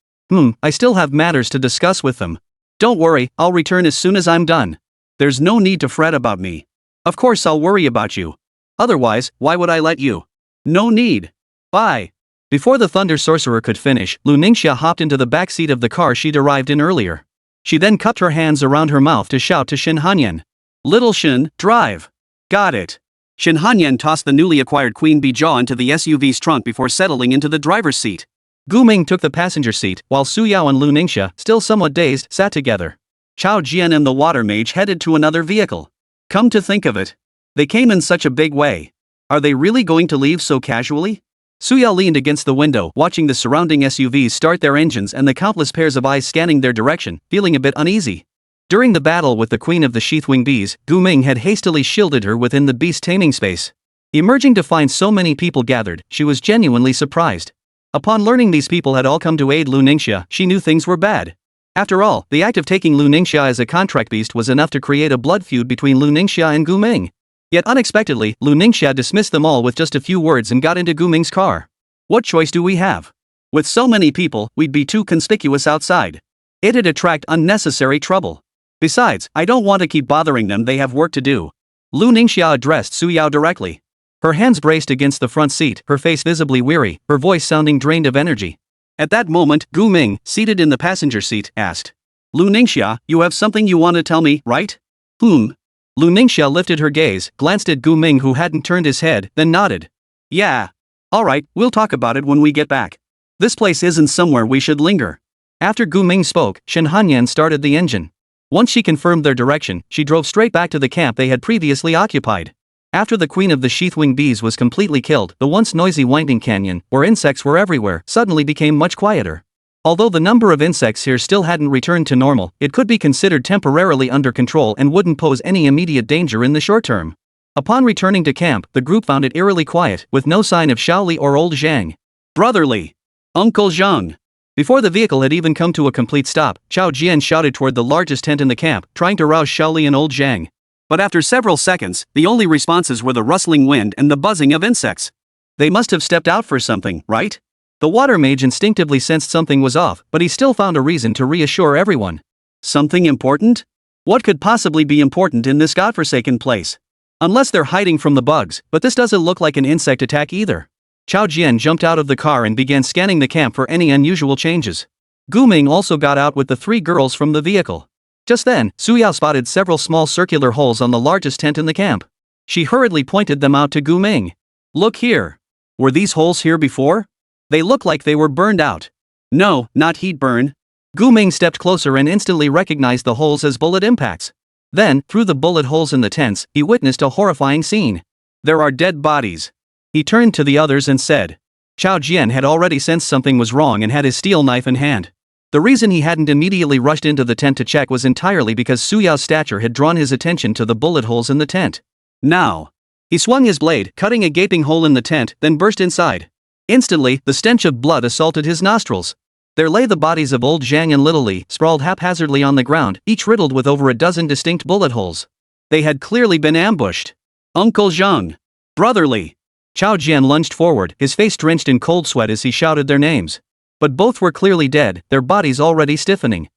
I still have matters to discuss with them. Don't worry, I'll return as soon as I'm done. There's no need to fret about me. Of course I'll worry about you. Otherwise, why would I let you? No need. Bye. Before the Thunder Sorcerer could finish, Lu Ningxia hopped into the back seat of the car she'd arrived in earlier. She then cupped her hands around her mouth to shout to Shin Hanyan. Little Shin, drive. Got it. Shin Hanyan tossed the newly acquired Queen Bee jaw into the SUV's trunk before settling into the driver's seat. Gu Ming took the passenger seat, while Su Yao and Lu Ningxia, still somewhat dazed, sat together. Chao Jian and the water mage headed to another vehicle. Come to think of it, they came in such a big way. Are they really going to leave so casually? Su Yao leaned against the window, watching the surrounding SUVs start their engines and the countless pairs of eyes scanning their direction, feeling a bit uneasy. During the battle with the Queen of the Sheathwing Bees, Gu Ming had hastily shielded her within the beast taming space. Emerging to find so many people gathered, she was genuinely surprised. Upon learning these people had all come to aid Lu Ningxia, she knew things were bad. After all, the act of taking Lu Ningxia as a contract beast was enough to create a blood feud between Lu Ningxia and Gu Ming. Yet unexpectedly, Lu Ningxia dismissed them all with just a few words and got into Gu Ming's car. What choice do we have? With so many people, we'd be too conspicuous outside. It'd attract unnecessary trouble. Besides, I don't want to keep bothering them, they have work to do. Lu Ningxia addressed Su Yao directly. Her hands braced against the front seat, her face visibly weary, her voice sounding drained of energy. At that moment, Gu Ming, seated in the passenger seat, asked. Lu Ningxia, you have something you want to tell me, right? Lu Ningxia lifted her gaze, glanced at Gu Ming who hadn't turned his head, then nodded. Yeah. Alright, we'll talk about it when we get back. This place isn't somewhere we should linger. After Gu Ming spoke, Shin Hanyan started the engine. Once she confirmed their direction, she drove straight back to the camp they had previously occupied. After the Queen of the Sheathwing Bees was completely killed, the once noisy winding canyon, where insects were everywhere, suddenly became much quieter. Although the number of insects here still hadn't returned to normal, it could be considered temporarily under control and wouldn't pose any immediate danger in the short term. Upon returning to camp, the group found it eerily quiet, with no sign of Shaoli or old Zhang. Brotherly! Uncle Zhang! Before the vehicle had even come to a complete stop, Chao Jian shouted toward the largest tent in the camp, trying to rouse Shaoli and old Zhang. But after several seconds, the only responses were the rustling wind and the buzzing of insects. They must have stepped out for something, right? The water mage instinctively sensed something was off, but he still found a reason to reassure everyone. Something important? What could possibly be important in this godforsaken place? Unless they're hiding from the bugs, but this doesn't look like an insect attack either. Chao Jian jumped out of the car and began scanning the camp for any unusual changes. Gu Ming also got out with the three girls from the vehicle. Just then, Su Yao spotted several small circular holes on the largest tent in the camp. She hurriedly pointed them out to Gu Ming. Look here. Were these holes here before? They look like they were burned out. No, not heat burn. Gu Ming stepped closer and instantly recognized the holes as bullet impacts. Then, through the bullet holes in the tents, he witnessed a horrifying scene. There are dead bodies. He turned to the others and said. Chao Jian had already sensed something was wrong and had his steel knife in hand. The reason he hadn't immediately rushed into the tent to check was entirely because Su Yao's stature had drawn his attention to the bullet holes in the tent. Now, he swung his blade, cutting a gaping hole in the tent, then burst inside. Instantly, the stench of blood assaulted his nostrils. There lay the bodies of old Zhang and little Li, sprawled haphazardly on the ground, each riddled with over a dozen distinct bullet holes. They had clearly been ambushed. Uncle Zhang. Brother Li. Chao Jian lunged forward, his face drenched in cold sweat as he shouted their names. But both were clearly dead, their bodies already stiffening.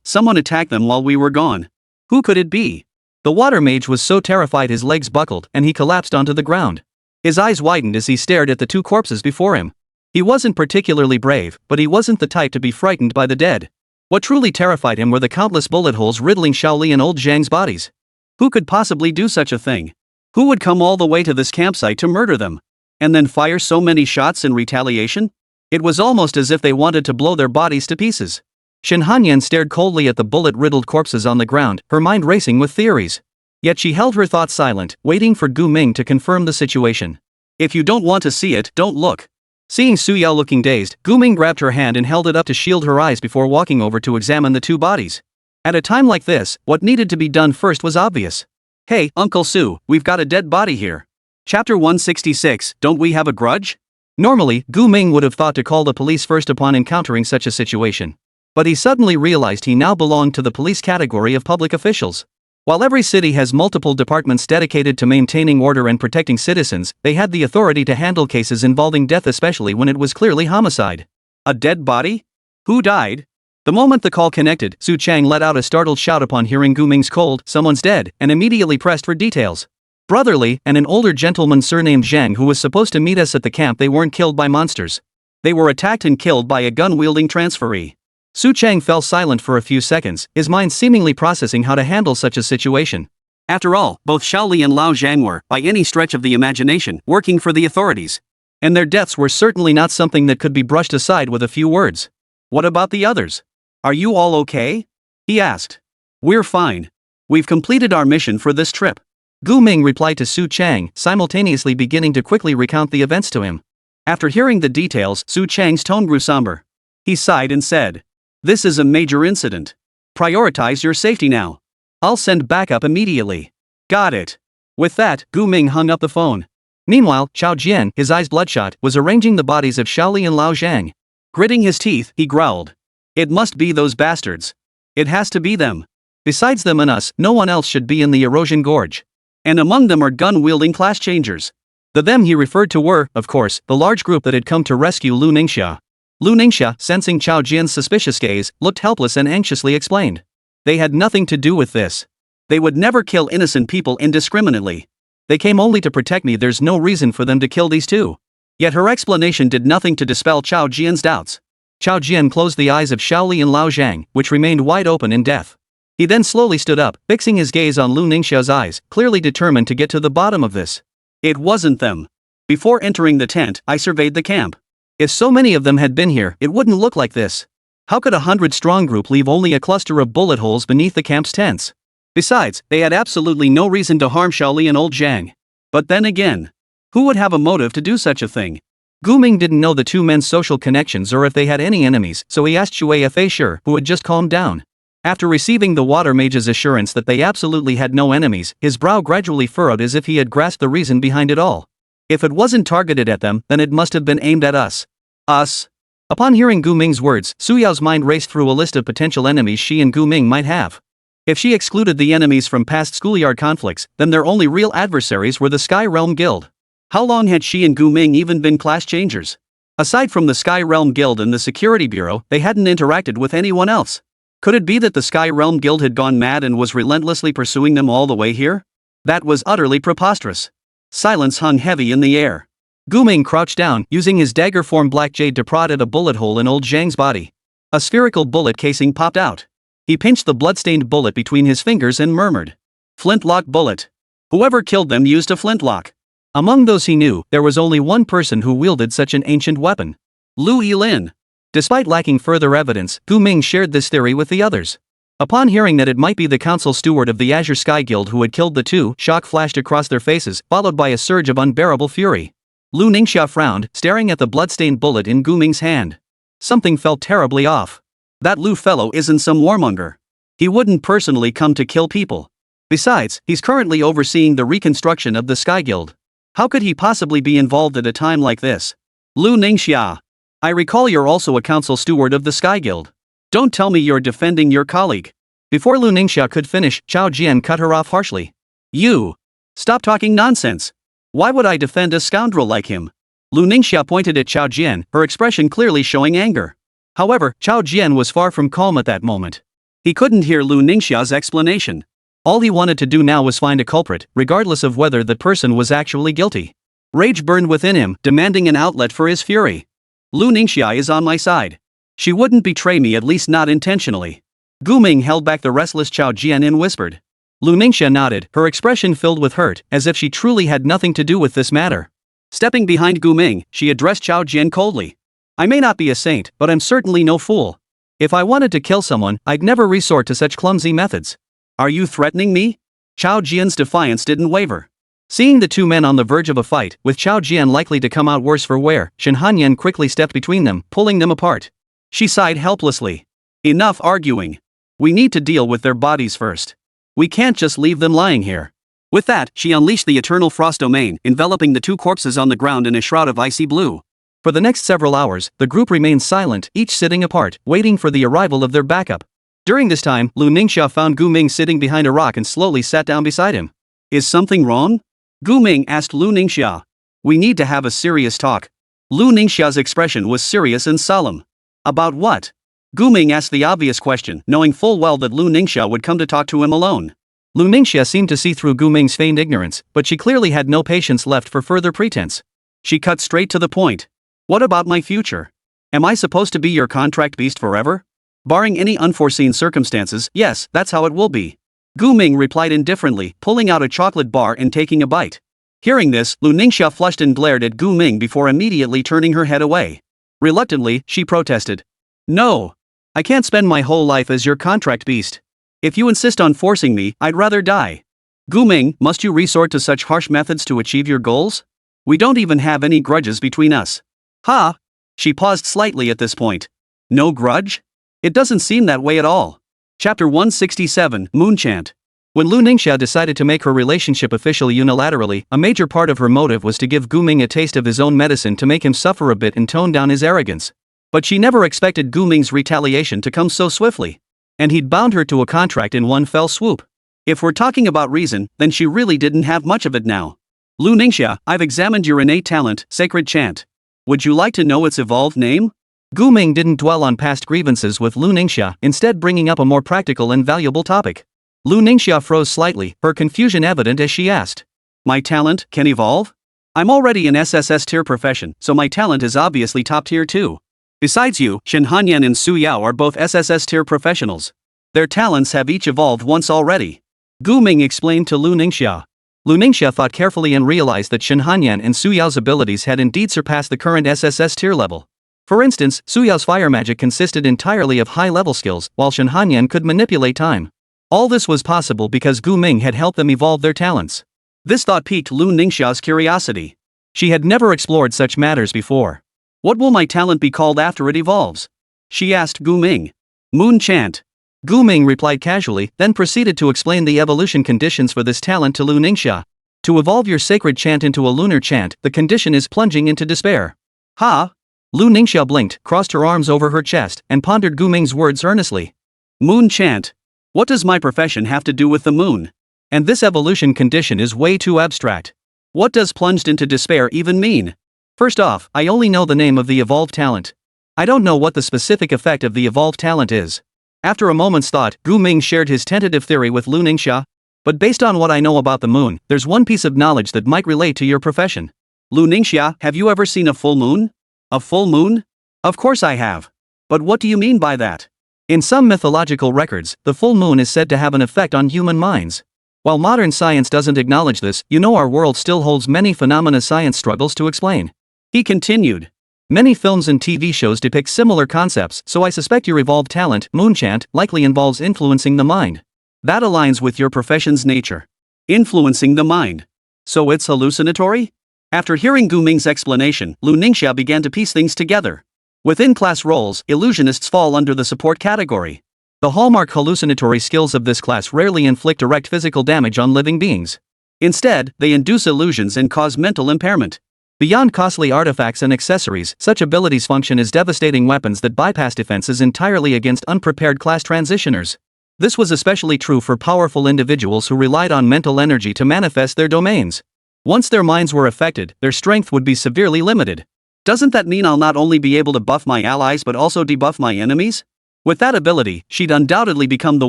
Someone attacked them while we were gone. Who could it be? The water mage was so terrified his legs buckled and he collapsed onto the ground. His eyes widened as he stared at the two corpses before him. He wasn't particularly brave, but he wasn't the type to be frightened by the dead. What truly terrified him were the countless bullet holes riddling Shaoli and old Zhang's bodies. Who could possibly do such a thing? Who would come all the way to this campsite to murder them? And then fire so many shots in retaliation? It was almost as if they wanted to blow their bodies to pieces. Shen Hanyan stared coldly at the bullet-riddled corpses on the ground, her mind racing with theories. Yet she held her thoughts silent, waiting for Gu Ming to confirm the situation. If you don't want to see it, don't look. Seeing Su Yao looking dazed, Gu Ming grabbed her hand and held it up to shield her eyes before walking over to examine the two bodies. At a time like this, what needed to be done first was obvious. Hey, Uncle Su, we've got a dead body here. Chapter 166, don't we have a grudge? Normally, Gu Ming would have thought to call the police first upon encountering such a situation. But he suddenly realized he now belonged to the police category of public officials. While every city has multiple departments dedicated to maintaining order and protecting citizens, they had the authority to handle cases involving death, especially when it was clearly homicide. A dead body? Who died? The moment the call connected, Su Chang let out a startled shout upon hearing Gu Ming's cold, "Someone's dead," and immediately pressed for details. Brother Li and an older gentleman surnamed Zhang who was supposed to meet us at the camp, they weren't killed by monsters. They were attacked and killed by a gun-wielding transferee. Su Chang fell silent for a few seconds, his mind seemingly processing how to handle such a situation. After all, both Shaoli and Lao Zhang were, by any stretch of the imagination, working for the authorities. And their deaths were certainly not something that could be brushed aside with a few words. What about the others? Are you all okay? He asked. We're fine. We've completed our mission for this trip. Gu Ming replied to Su Chang, simultaneously beginning to quickly recount the events to him. After hearing the details, Su Chang's tone grew somber. He sighed and said, "This is a major incident. Prioritize your safety now. I'll send backup immediately." Got it. With that, Gu Ming hung up the phone. Meanwhile, Chao Jian, his eyes bloodshot, was arranging the bodies of Shaoli and Lao Zhang. Gritting his teeth, he growled. It must be those bastards. It has to be them. Besides them and us, no one else should be in the erosion gorge. And among them are gun-wielding class changers. The them he referred to were, of course, the large group that had come to rescue Lu Ningxia. Lu Ningxia, sensing Chao Jian's suspicious gaze, looked helpless and anxiously explained. They had nothing to do with this. They would never kill innocent people indiscriminately. They came only to protect me. There's no reason for them to kill these two. Yet her explanation did nothing to dispel Chao Jian's doubts. Chao Jian closed the eyes of Shaoli and Lao Zhang, which remained wide open in death. He then slowly stood up, fixing his gaze on Lu Ningxia's eyes, clearly determined to get to the bottom of this. It wasn't them. Before entering the tent, I surveyed the camp. If so many of them had been here, it wouldn't look like this. How could a 100-strong group leave only a cluster of bullet holes beneath the camp's tents? Besides, they had absolutely no reason to harm Shaoli and old Zhang. But then again, who would have a motive to do such a thing? Gu Ming didn't know the two men's social connections or if they had any enemies, so he asked Xue Feisher, who had just calmed down. After receiving the water mage's assurance that they absolutely had no enemies, his brow gradually furrowed as if he had grasped the reason behind it all. If it wasn't targeted at them, then it must have been aimed at us. Us? Upon hearing Gu Ming's words, Su Yao's mind raced through a list of potential enemies she and Gu Ming might have. If she excluded the enemies from past schoolyard conflicts, then their only real adversaries were the Sky Realm Guild. How long had she and Gu Ming even been class changers? Aside from the Sky Realm Guild and the Security Bureau, they hadn't interacted with anyone else. Could it be that the Sky Realm Guild had gone mad and was relentlessly pursuing them all the way here? That was utterly preposterous. Silence hung heavy in the air. Gu Ming crouched down, using his dagger-formed black jade to prod at a bullet hole in old Zhang's body. A spherical bullet casing popped out. He pinched the blood-stained bullet between his fingers and murmured, "Flintlock bullet. Whoever killed them used a flintlock." Among those he knew, there was only one person who wielded such an ancient weapon. Lu Yilin. Despite lacking further evidence, Gu Ming shared this theory with the others. Upon hearing that it might be the council steward of the Azure Sky Guild who had killed the two, shock flashed across their faces, followed by a surge of unbearable fury. Lu Ningxia frowned, staring at the bloodstained bullet in Gu Ming's hand. Something felt terribly off. That Lu fellow isn't some warmonger. He wouldn't personally come to kill people. Besides, he's currently overseeing the reconstruction of the Sky Guild. How could he possibly be involved at a time like this? Lu Ningxia, I recall you're also a council steward of the Sky Guild. Don't tell me you're defending your colleague. Before Lu Ningxia could finish, Chao Jian cut her off harshly. You! Stop talking nonsense. Why would I defend a scoundrel like him? Lu Ningxia pointed at Chao Jian, her expression clearly showing anger. However, Chao Jian was far from calm at that moment. He couldn't hear Lu Ningxia's explanation. All he wanted to do now was find a culprit, regardless of whether the person was actually guilty. Rage burned within him, demanding an outlet for his fury. Lu Ningxia is on my side. She wouldn't betray me, at least not intentionally. Gu Ming held back the restless Chao Jian and whispered. Lu Ningxia nodded, her expression filled with hurt, as if she truly had nothing to do with this matter. Stepping behind Gu Ming, she addressed Chao Jian coldly. I may not be a saint, but I'm certainly no fool. If I wanted to kill someone, I'd never resort to such clumsy methods. Are you threatening me? Chao Jian's defiance didn't waver. Seeing the two men on the verge of a fight, with Chao Jian likely to come out worse for wear, Shen Hanyan quickly stepped between them, pulling them apart. She sighed helplessly. Enough arguing. We need to deal with their bodies first. We can't just leave them lying here. With that, she unleashed the Eternal Frost Domain, enveloping the two corpses on the ground in a shroud of icy blue. For the next several hours, the group remained silent, each sitting apart, waiting for the arrival of their backup. During this time, Lu Ningxia found Gu Ming sitting behind a rock and slowly sat down beside him. Is something wrong? Gu Ming asked Lu Ningxia. We need to have a serious talk. Lu Ningxia's expression was serious and solemn. About what? Gu Ming asked the obvious question, knowing full well that Lu Ningxia would come to talk to him alone. Lu Ningxia seemed to see through Gu Ming's feigned ignorance, but she clearly had no patience left for further pretense. She cut straight to the point. What about my future? Am I supposed to be your contract beast forever? Barring any unforeseen circumstances, yes, that's how it will be. Gu Ming replied indifferently, pulling out a chocolate bar and taking a bite. Hearing this, Lu Ningxia flushed and glared at Gu Ming before immediately turning her head away. Reluctantly, she protested. No. I can't spend my whole life as your contract beast. If you insist on forcing me, I'd rather die. Gu Ming, must you resort to such harsh methods to achieve your goals? We don't even have any grudges between us. Ha! She paused slightly at this point. No grudge? It doesn't seem that way at all. Chapter 167, Moon Chant. When Lu Ningxia decided to make her relationship official unilaterally, a major part of her motive was to give Gu Ming a taste of his own medicine to make him suffer a bit and tone down his arrogance. But she never expected Gu Ming's retaliation to come so swiftly. And he'd bound her to a contract in one fell swoop. If we're talking about reason, then she really didn't have much of it now. Lu Ningxia, I've examined your innate talent, Sacred Chant. Would you like to know its evolved name? Gu Ming didn't dwell on past grievances with Lu Ningxia, instead bringing up a more practical and valuable topic. Lu Ningxia froze slightly, her confusion evident as she asked. My talent can evolve? I'm already an SSS tier profession, so my talent is obviously top tier too. Besides you, Shen Hanyan and Su Yao are both SSS tier professionals. Their talents have each evolved once already. Gu Ming explained to Lu Ningxia. Lu Ningxia thought carefully and realized that Shen Hanyan and Su Yao's abilities had indeed surpassed the current SSS tier level. For instance, Su Yao's fire magic consisted entirely of high-level skills, while Shen Hanyan could manipulate time. All this was possible because Gu Ming had helped them evolve their talents. This thought piqued Lu Ningxia's curiosity. She had never explored such matters before. What will my talent be called after it evolves? She asked Gu Ming. Moon Chant. Gu Ming replied casually, then proceeded to explain the evolution conditions for this talent to Lu Ningxia. To evolve your sacred chant into a lunar chant, the condition is plunging into despair. Ha! Lu Ningxia blinked, crossed her arms over her chest, and pondered Gu Ming's words earnestly. Moon Chant. What does my profession have to do with the moon? And this evolution condition is way too abstract. What does plunged into despair even mean? First off, I only know the name of the evolved talent. I don't know what the specific effect of the evolved talent is. After a moment's thought, Gu Ming shared his tentative theory with Lu Ningxia. But based on what I know about the moon, there's one piece of knowledge that might relate to your profession. Lu Ningxia, have you ever seen a full moon? A full moon? Of course I have. But what do you mean by that? In some mythological records, the full moon is said to have an effect on human minds. While modern science doesn't acknowledge this, our world still holds many phenomena science struggles to explain. He continued. Many films and TV shows depict similar concepts, so I suspect your evolved talent, Moonchant, likely involves influencing the mind. That aligns with your profession's nature. Influencing the mind. So it's hallucinatory? After hearing Gu Ming's explanation, Lu Ningxia began to piece things together. Within class roles, illusionists fall under the support category. The hallmark hallucinatory skills of this class rarely inflict direct physical damage on living beings. Instead, they induce illusions and cause mental impairment. Beyond costly artifacts and accessories, such abilities function as devastating weapons that bypass defenses entirely against unprepared class transitioners. This was especially true for powerful individuals who relied on mental energy to manifest their domains. Once their minds were affected, their strength would be severely limited. Doesn't that mean I'll not only be able to buff my allies but also debuff my enemies? With that ability, she'd undoubtedly become the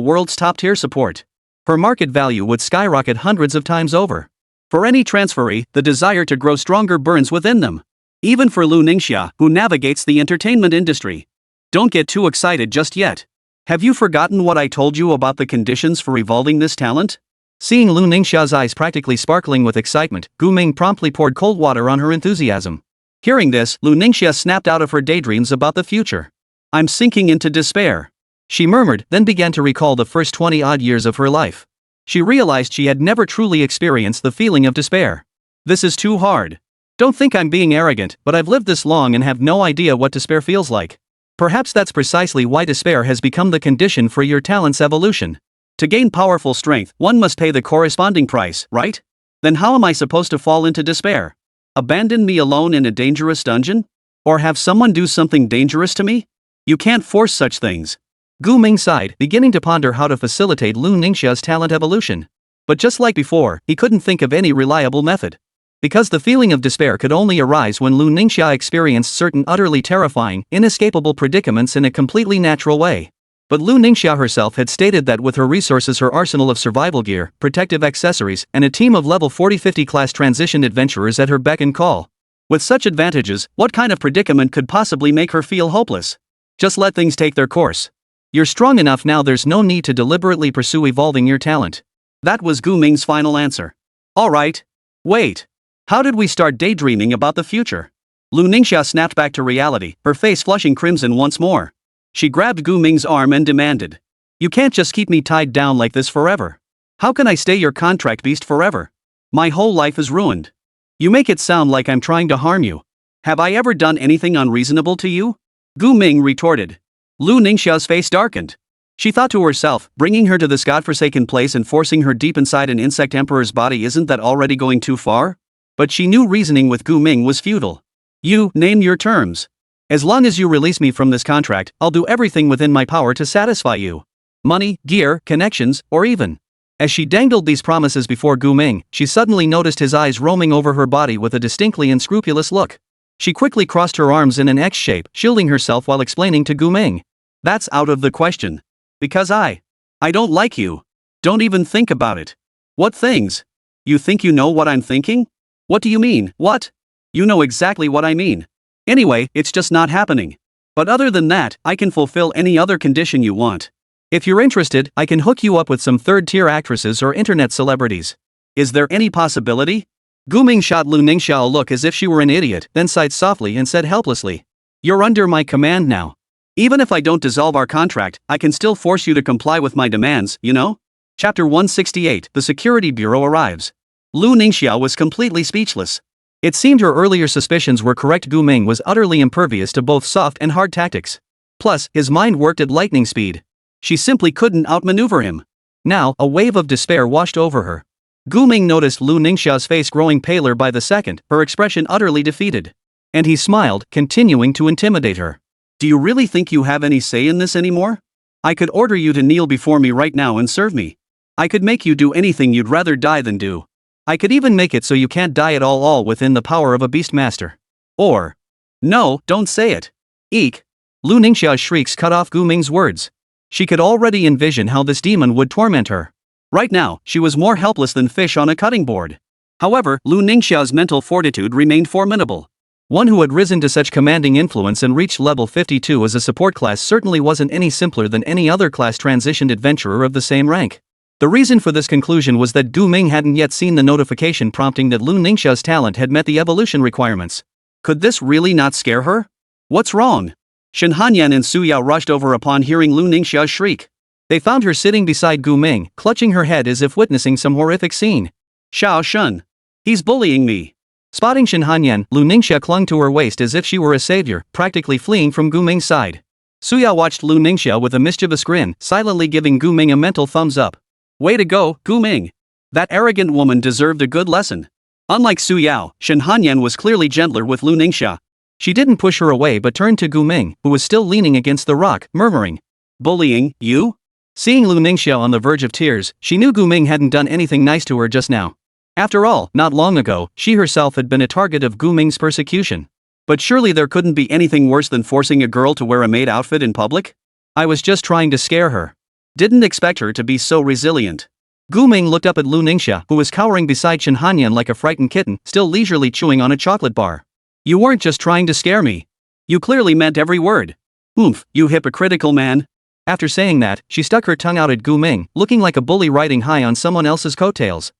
world's top-tier support. Her market value would skyrocket hundreds of times over. For any transferee, the desire to grow stronger burns within them. Even for Lu Ningxia, who navigates the entertainment industry. Don't get too excited just yet. Have you forgotten what I told you about the conditions for evolving this talent? Seeing Lu Ningxia's eyes practically sparkling with excitement, Gu Ming promptly poured cold water on her enthusiasm. Hearing this, Lu Ningxia snapped out of her daydreams about the future. I'm sinking into despair, she murmured, then began to recall the first 20-odd years of her life. She realized she had never truly experienced the feeling of despair. This is too hard. Don't think I'm being arrogant, but I've lived this long and have no idea what despair feels like. Perhaps that's precisely why despair has become the condition for your talent's evolution. To gain powerful strength, one must pay the corresponding price, right? Then how am I supposed to fall into despair? Abandon me alone in a dangerous dungeon? Or have someone do something dangerous to me? You can't force such things. Gu Ming sighed, beginning to ponder how to facilitate Lu Ningxia's talent evolution. But just like before, he couldn't think of any reliable method. Because the feeling of despair could only arise when Lu Ningxia experienced certain utterly terrifying, inescapable predicaments in a completely natural way. But Lu Ningxia herself had stated that with her resources, her arsenal of survival gear, protective accessories, and a team of level 40-50 class transition adventurers at her beck and call. With such advantages, what kind of predicament could possibly make her feel hopeless? Just let things take their course. You're strong enough now, there's no need to deliberately pursue evolving your talent. That was Gu Ming's final answer. Alright. Wait. How did we start daydreaming about the future? Lu Ningxia snapped back to reality, her face flushing crimson once more. She grabbed Gu Ming's arm and demanded. You can't just keep me tied down like this forever. How can I stay your contract beast forever? My whole life is ruined. You make it sound like I'm trying to harm you. Have I ever done anything unreasonable to you? Gu Ming retorted. Lu Ningxia's face darkened. She thought to herself, bringing her to this godforsaken place and forcing her deep inside an insect emperor's body, isn't that already going too far? But she knew reasoning with Gu Ming was futile. You, name your terms. As long as you release me from this contract, I'll do everything within my power to satisfy you. Money, gear, connections, or even. As she dangled these promises before Gu Ming, she suddenly noticed his eyes roaming over her body with a distinctly unscrupulous look. She quickly crossed her arms in an X shape, shielding herself while explaining to Gu Ming. That's out of the question. Because I don't like you. Don't even think about it. What things? You think you know what I'm thinking? What do you mean, what? You know exactly what I mean. Anyway, it's just not happening. But other than that, I can fulfill any other condition you want. If you're interested, I can hook you up with some third-tier actresses or internet celebrities. Is there any possibility? Gu Ming shot Lu Ningxia a look as if she were an idiot, then sighed softly and said helplessly. You're under my command now. Even if I don't dissolve our contract, I can still force you to comply with my demands, you know? Chapter 168, The Security Bureau arrives. Lu Ningxia was completely speechless. It seemed her earlier suspicions were correct. Gu Ming was utterly impervious to both soft and hard tactics. Plus, his mind worked at lightning speed. She simply couldn't outmaneuver him. Now, a wave of despair washed over her. Gu Ming noticed Lu Ningxia's face growing paler by the second, her expression utterly defeated. And he smiled, continuing to intimidate her. Do you really think you have any say in this anymore? I could order you to kneel before me right now and serve me. I could make you do anything you'd rather die than do. I could even make it so you can't die at all within the power of a Beastmaster. Or... No, don't say it. Eek. Lu Ningxia's shrieks cut off Gu Ming's words. She could already envision how this demon would torment her. Right now, she was more helpless than fish on a cutting board. However, Lu Ningxia's mental fortitude remained formidable. One who had risen to such commanding influence and reached level 52 as a support class certainly wasn't any simpler than any other class transitioned adventurer of the same rank. The reason for this conclusion was that Gu Ming hadn't yet seen the notification prompting that Lu Ningxia's talent had met the evolution requirements. Could this really not scare her? What's wrong? Shen Hanyan and Su Yao rushed over upon hearing Lu Ningxia's shriek. They found her sitting beside Gu Ming, clutching her head as if witnessing some horrific scene. Xiao Shun. He's bullying me. Spotting Shin Hanyan, Lu Ningxia clung to her waist as if she were a savior, practically fleeing from Gu Ming's side. Suya watched Lu Ningxia with a mischievous grin, silently giving Gu Ming a mental thumbs up. Way to go, Gu Ming! That arrogant woman deserved a good lesson. Unlike Su Yao, Shin Hanyan was clearly gentler with Lu Ningxia. She didn't push her away but turned to Gu Ming, who was still leaning against the rock, murmuring. Bullying, you? Seeing Lu Ningxia on the verge of tears, she knew Gu Ming hadn't done anything nice to her just now. After all, not long ago, she herself had been a target of Gu Ming's persecution. But surely there couldn't be anything worse than forcing a girl to wear a maid outfit in public? I was just trying to scare her. Didn't expect her to be so resilient. Gu Ming looked up at Lu Ningxia, who was cowering beside Shin Hanyan like a frightened kitten, still leisurely chewing on a chocolate bar. You weren't just trying to scare me. You clearly meant every word. Oomph, you hypocritical man. After saying that, she stuck her tongue out at Gu Ming, looking like a bully riding high on someone else's coattails.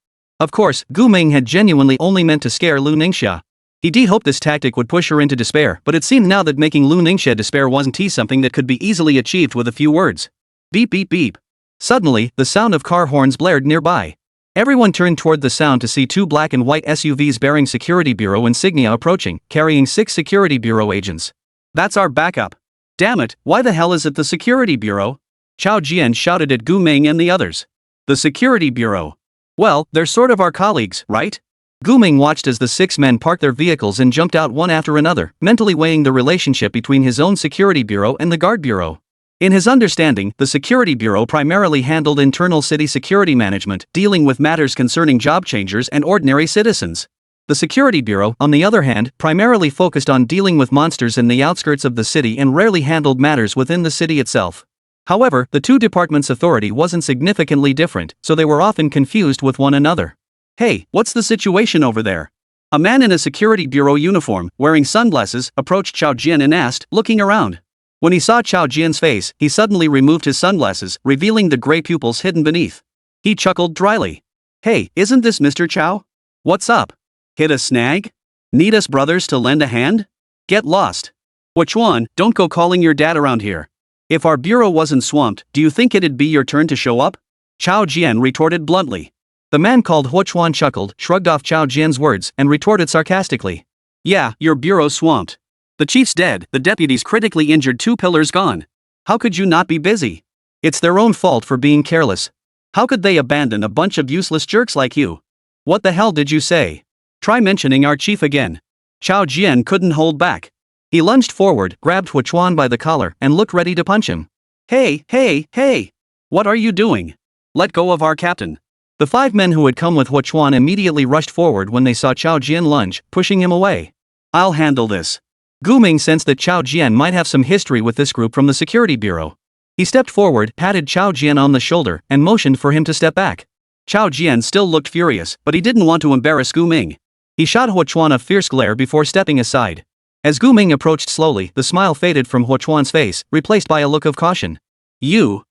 Of course, Gu Ming had genuinely only meant to scare Lu Ningxia. He did hope this tactic would push her into despair, but it seemed now that making Lu Ningxia despair wasn't something that could be easily achieved with a few words. Beep beep beep. Suddenly, the sound of car horns blared nearby. Everyone turned toward the sound to see two black and white SUVs bearing Security Bureau insignia approaching, carrying 6 Security Bureau agents. That's our backup. Damn it, why the hell is it the Security Bureau? Chao Jian shouted at Gu Ming and the others. The Security Bureau. Well, they're sort of our colleagues, right? Gu Ming watched as the 6 men parked their vehicles and jumped out one after another, mentally weighing the relationship between his own Security Bureau and the Guard Bureau. In his understanding, the Security Bureau primarily handled internal city security management, dealing with matters concerning job changers and ordinary citizens. The Security Bureau, on the other hand, primarily focused on dealing with monsters in the outskirts of the city and rarely handled matters within the city itself. However, the two departments' authority wasn't significantly different, so they were often confused with one another. Hey, what's the situation over there? A man in a Security Bureau uniform, wearing sunglasses, approached Chao Jian and asked, looking around. When he saw Chao Jian's face, he suddenly removed his sunglasses, revealing the gray pupils hidden beneath. He chuckled dryly. Hey, isn't this Mr. Chao? What's up? Hit a snag? Need us brothers to lend a hand? Get lost. Huachuan, don't go calling your dad around here. If our bureau wasn't swamped, do you think it'd be your turn to show up? Chao Jian retorted bluntly. The man called Huachuan chuckled, shrugged off Chao Jian's words, and retorted sarcastically. Yeah, your bureau's swamped. The chief's dead, the deputies critically injured, 2 pillars gone. How could you not be busy? It's their own fault for being careless. How could they abandon a bunch of useless jerks like you? What the hell did you say? Try mentioning our chief again. Chao Jian couldn't hold back. He lunged forward, grabbed Huachuan by the collar, and looked ready to punch him. Hey, hey, hey! What are you doing? Let go of our captain. The 5 men who had come with Huachuan immediately rushed forward when they saw Chao Jian lunge, pushing him away. I'll handle this. Gu Ming sensed that Chao Jian might have some history with this group from the Security Bureau. He stepped forward, patted Chao Jian on the shoulder, and motioned for him to step back. Chao Jian still looked furious, but he didn't want to embarrass Gu Ming. He shot Huachuan a fierce glare before stepping aside. As Gu Ming approached slowly, the smile faded from Huachuan's face, replaced by a look of caution. You're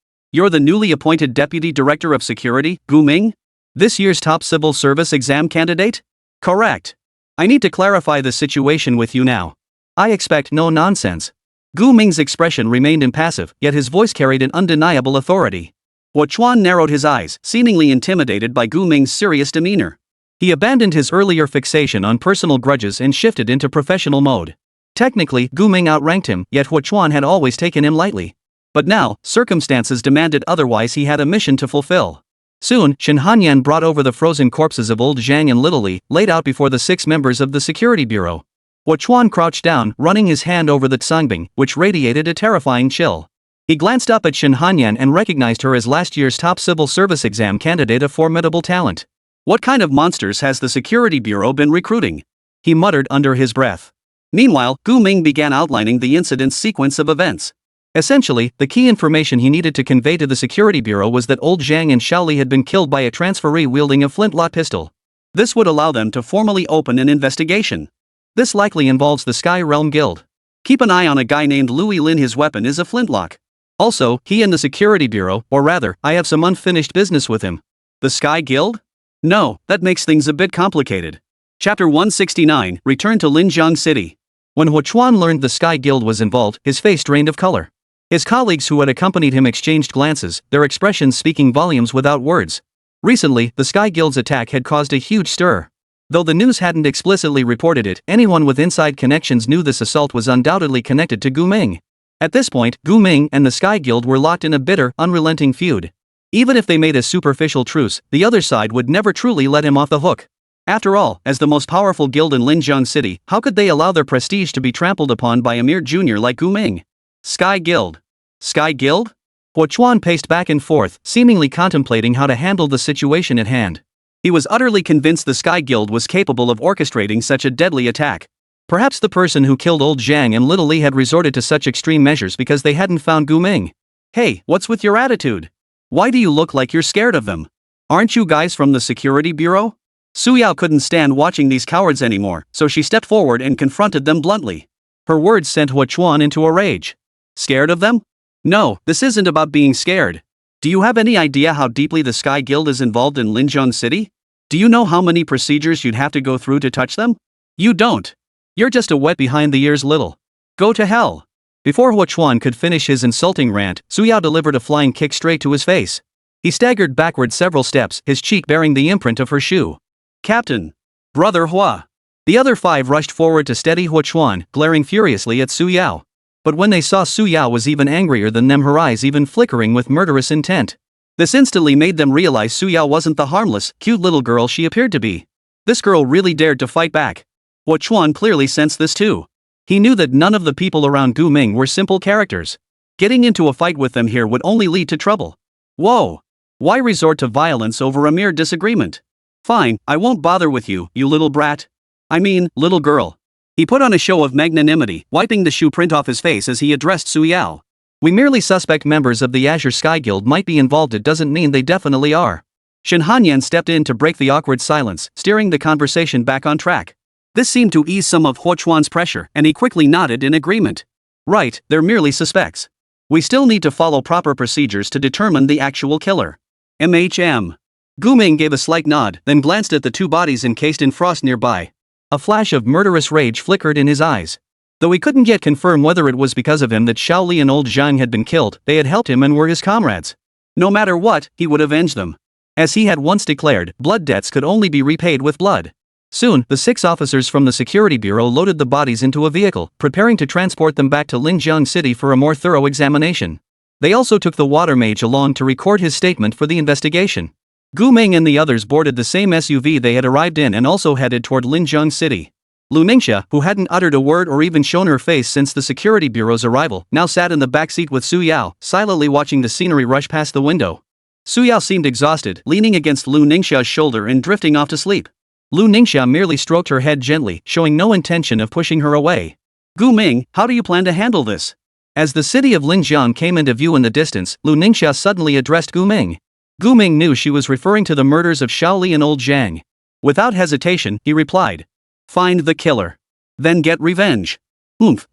the newly appointed Deputy Director of Security, Gu Ming? This year's top civil service exam candidate? Correct. I need to clarify the situation with you now. I expect no nonsense. Gu Ming's expression remained impassive, yet his voice carried an undeniable authority. Huachuan narrowed his eyes, seemingly intimidated by Gu Ming's serious demeanor. He abandoned his earlier fixation on personal grudges and shifted into professional mode. Technically, Gu Ming outranked him, yet Huachuan had always taken him lightly. But now, circumstances demanded otherwise. He had a mission to fulfill. Soon, Shin Hanyan brought over the frozen corpses of old Zhang and Little Li, laid out before the 6 members of the Security Bureau. Huachuan crouched down, running his hand over the tsangbing, which radiated a terrifying chill. He glanced up at Shin Hanyan and recognized her as last year's top civil service exam candidate, a formidable talent. What kind of monsters has the Security Bureau been recruiting? He muttered under his breath. Meanwhile, Gu Ming began outlining the incident's sequence of events. Essentially, the key information he needed to convey to the Security Bureau was that old Zhang and Xiaoli had been killed by a transferee wielding a flintlock pistol. This would allow them to formally open an investigation. This likely involves the Sky Realm Guild. Keep an eye on a guy named Louis Lin. His weapon is a flintlock. Also, he and the Security Bureau, or rather, I have some unfinished business with him. The Sky Guild? No, that makes things a bit complicated. Chapter 169, Return to Linjiang City. When Huachuan learned the Sky Guild was involved, his face drained of color. His colleagues who had accompanied him exchanged glances, their expressions speaking volumes without words. Recently, the Sky Guild's attack had caused a huge stir. Though the news hadn't explicitly reported it, anyone with inside connections knew this assault was undoubtedly connected to Gu Ming. At this point, Gu Ming and the Sky Guild were locked in a bitter, unrelenting feud. Even if they made a superficial truce, the other side would never truly let him off the hook. After all, as the most powerful guild in Linjiang City, how could they allow their prestige to be trampled upon by a mere junior like Gu Ming? Sky Guild. Sky Guild? Huo Chuan paced back and forth, seemingly contemplating how to handle the situation at hand. He was utterly convinced the Sky Guild was capable of orchestrating such a deadly attack. Perhaps the person who killed old Zhang and little Li had resorted to such extreme measures because they hadn't found Gu Ming. Hey, what's with your attitude? Why do you look like you're scared of them? Aren't you guys from the security bureau? Su Yao couldn't stand watching these cowards anymore, so she stepped forward and confronted them bluntly. Her words sent Huo Chuan into a rage. Scared of them? No, this isn't about being scared. Do you have any idea how deeply the Sky Guild is involved in Linjiang City? Do you know how many procedures you'd have to go through to touch them? You don't. You're just a wet behind the ears little. Go to hell. Before Huo Chuan could finish his insulting rant, Su Yao delivered a flying kick straight to his face. He staggered backward several steps, his cheek bearing the imprint of her shoe. Captain. Brother Hua. The other 5 rushed forward to steady Huo Chuan, glaring furiously at Su Yao. But when they saw Su Yao was even angrier than them, her eyes even flickering with murderous intent. This instantly made them realize Su Yao wasn't the harmless, cute little girl she appeared to be. This girl really dared to fight back. Huo Chuan clearly sensed this too. He knew that none of the people around Gu Ming were simple characters. Getting into a fight with them here would only lead to trouble. Whoa! Why resort to violence over a mere disagreement? Fine, I won't bother with you, you little brat. I mean, little girl. He put on a show of magnanimity, wiping the shoe print off his face as he addressed Su Yao. We merely suspect members of the Azure Sky Guild might be involved, it doesn't mean they definitely are. Shen Hanyan stepped in to break the awkward silence, steering the conversation back on track. This seemed to ease some of Huo Chuan's pressure, and he quickly nodded in agreement. Right, they're merely suspects. We still need to follow proper procedures to determine the actual killer. Gu Ming gave a slight nod, then glanced at the 2 bodies encased in frost nearby. A flash of murderous rage flickered in his eyes. Though he couldn't yet confirm whether it was because of him that Xiao Li and old Zhang had been killed, they had helped him and were his comrades. No matter what, he would avenge them. As he had once declared, blood debts could only be repaid with blood. Soon, the 6 officers from the security bureau loaded the bodies into a vehicle, preparing to transport them back to Linjiang City for a more thorough examination. They also took the water mage along to record his statement for the investigation. Gu Ming and the others boarded the same SUV they had arrived in and also headed toward Linjiang City. Lu Ningxia, who hadn't uttered a word or even shown her face since the security bureau's arrival, now sat in the back seat with Su Yao, silently watching the scenery rush past the window. Su Yao seemed exhausted, leaning against Lu Ningxia's shoulder and drifting off to sleep. Lu Ningxia merely stroked her head gently, showing no intention of pushing her away. Gu Ming, how do you plan to handle this? As the city of Linjiang came into view in the distance, Lu Ningxia suddenly addressed Gu Ming. Gu Ming knew she was referring to the murders of Xiao Li and old Zhang. Without hesitation, he replied. Find the killer. Then get revenge.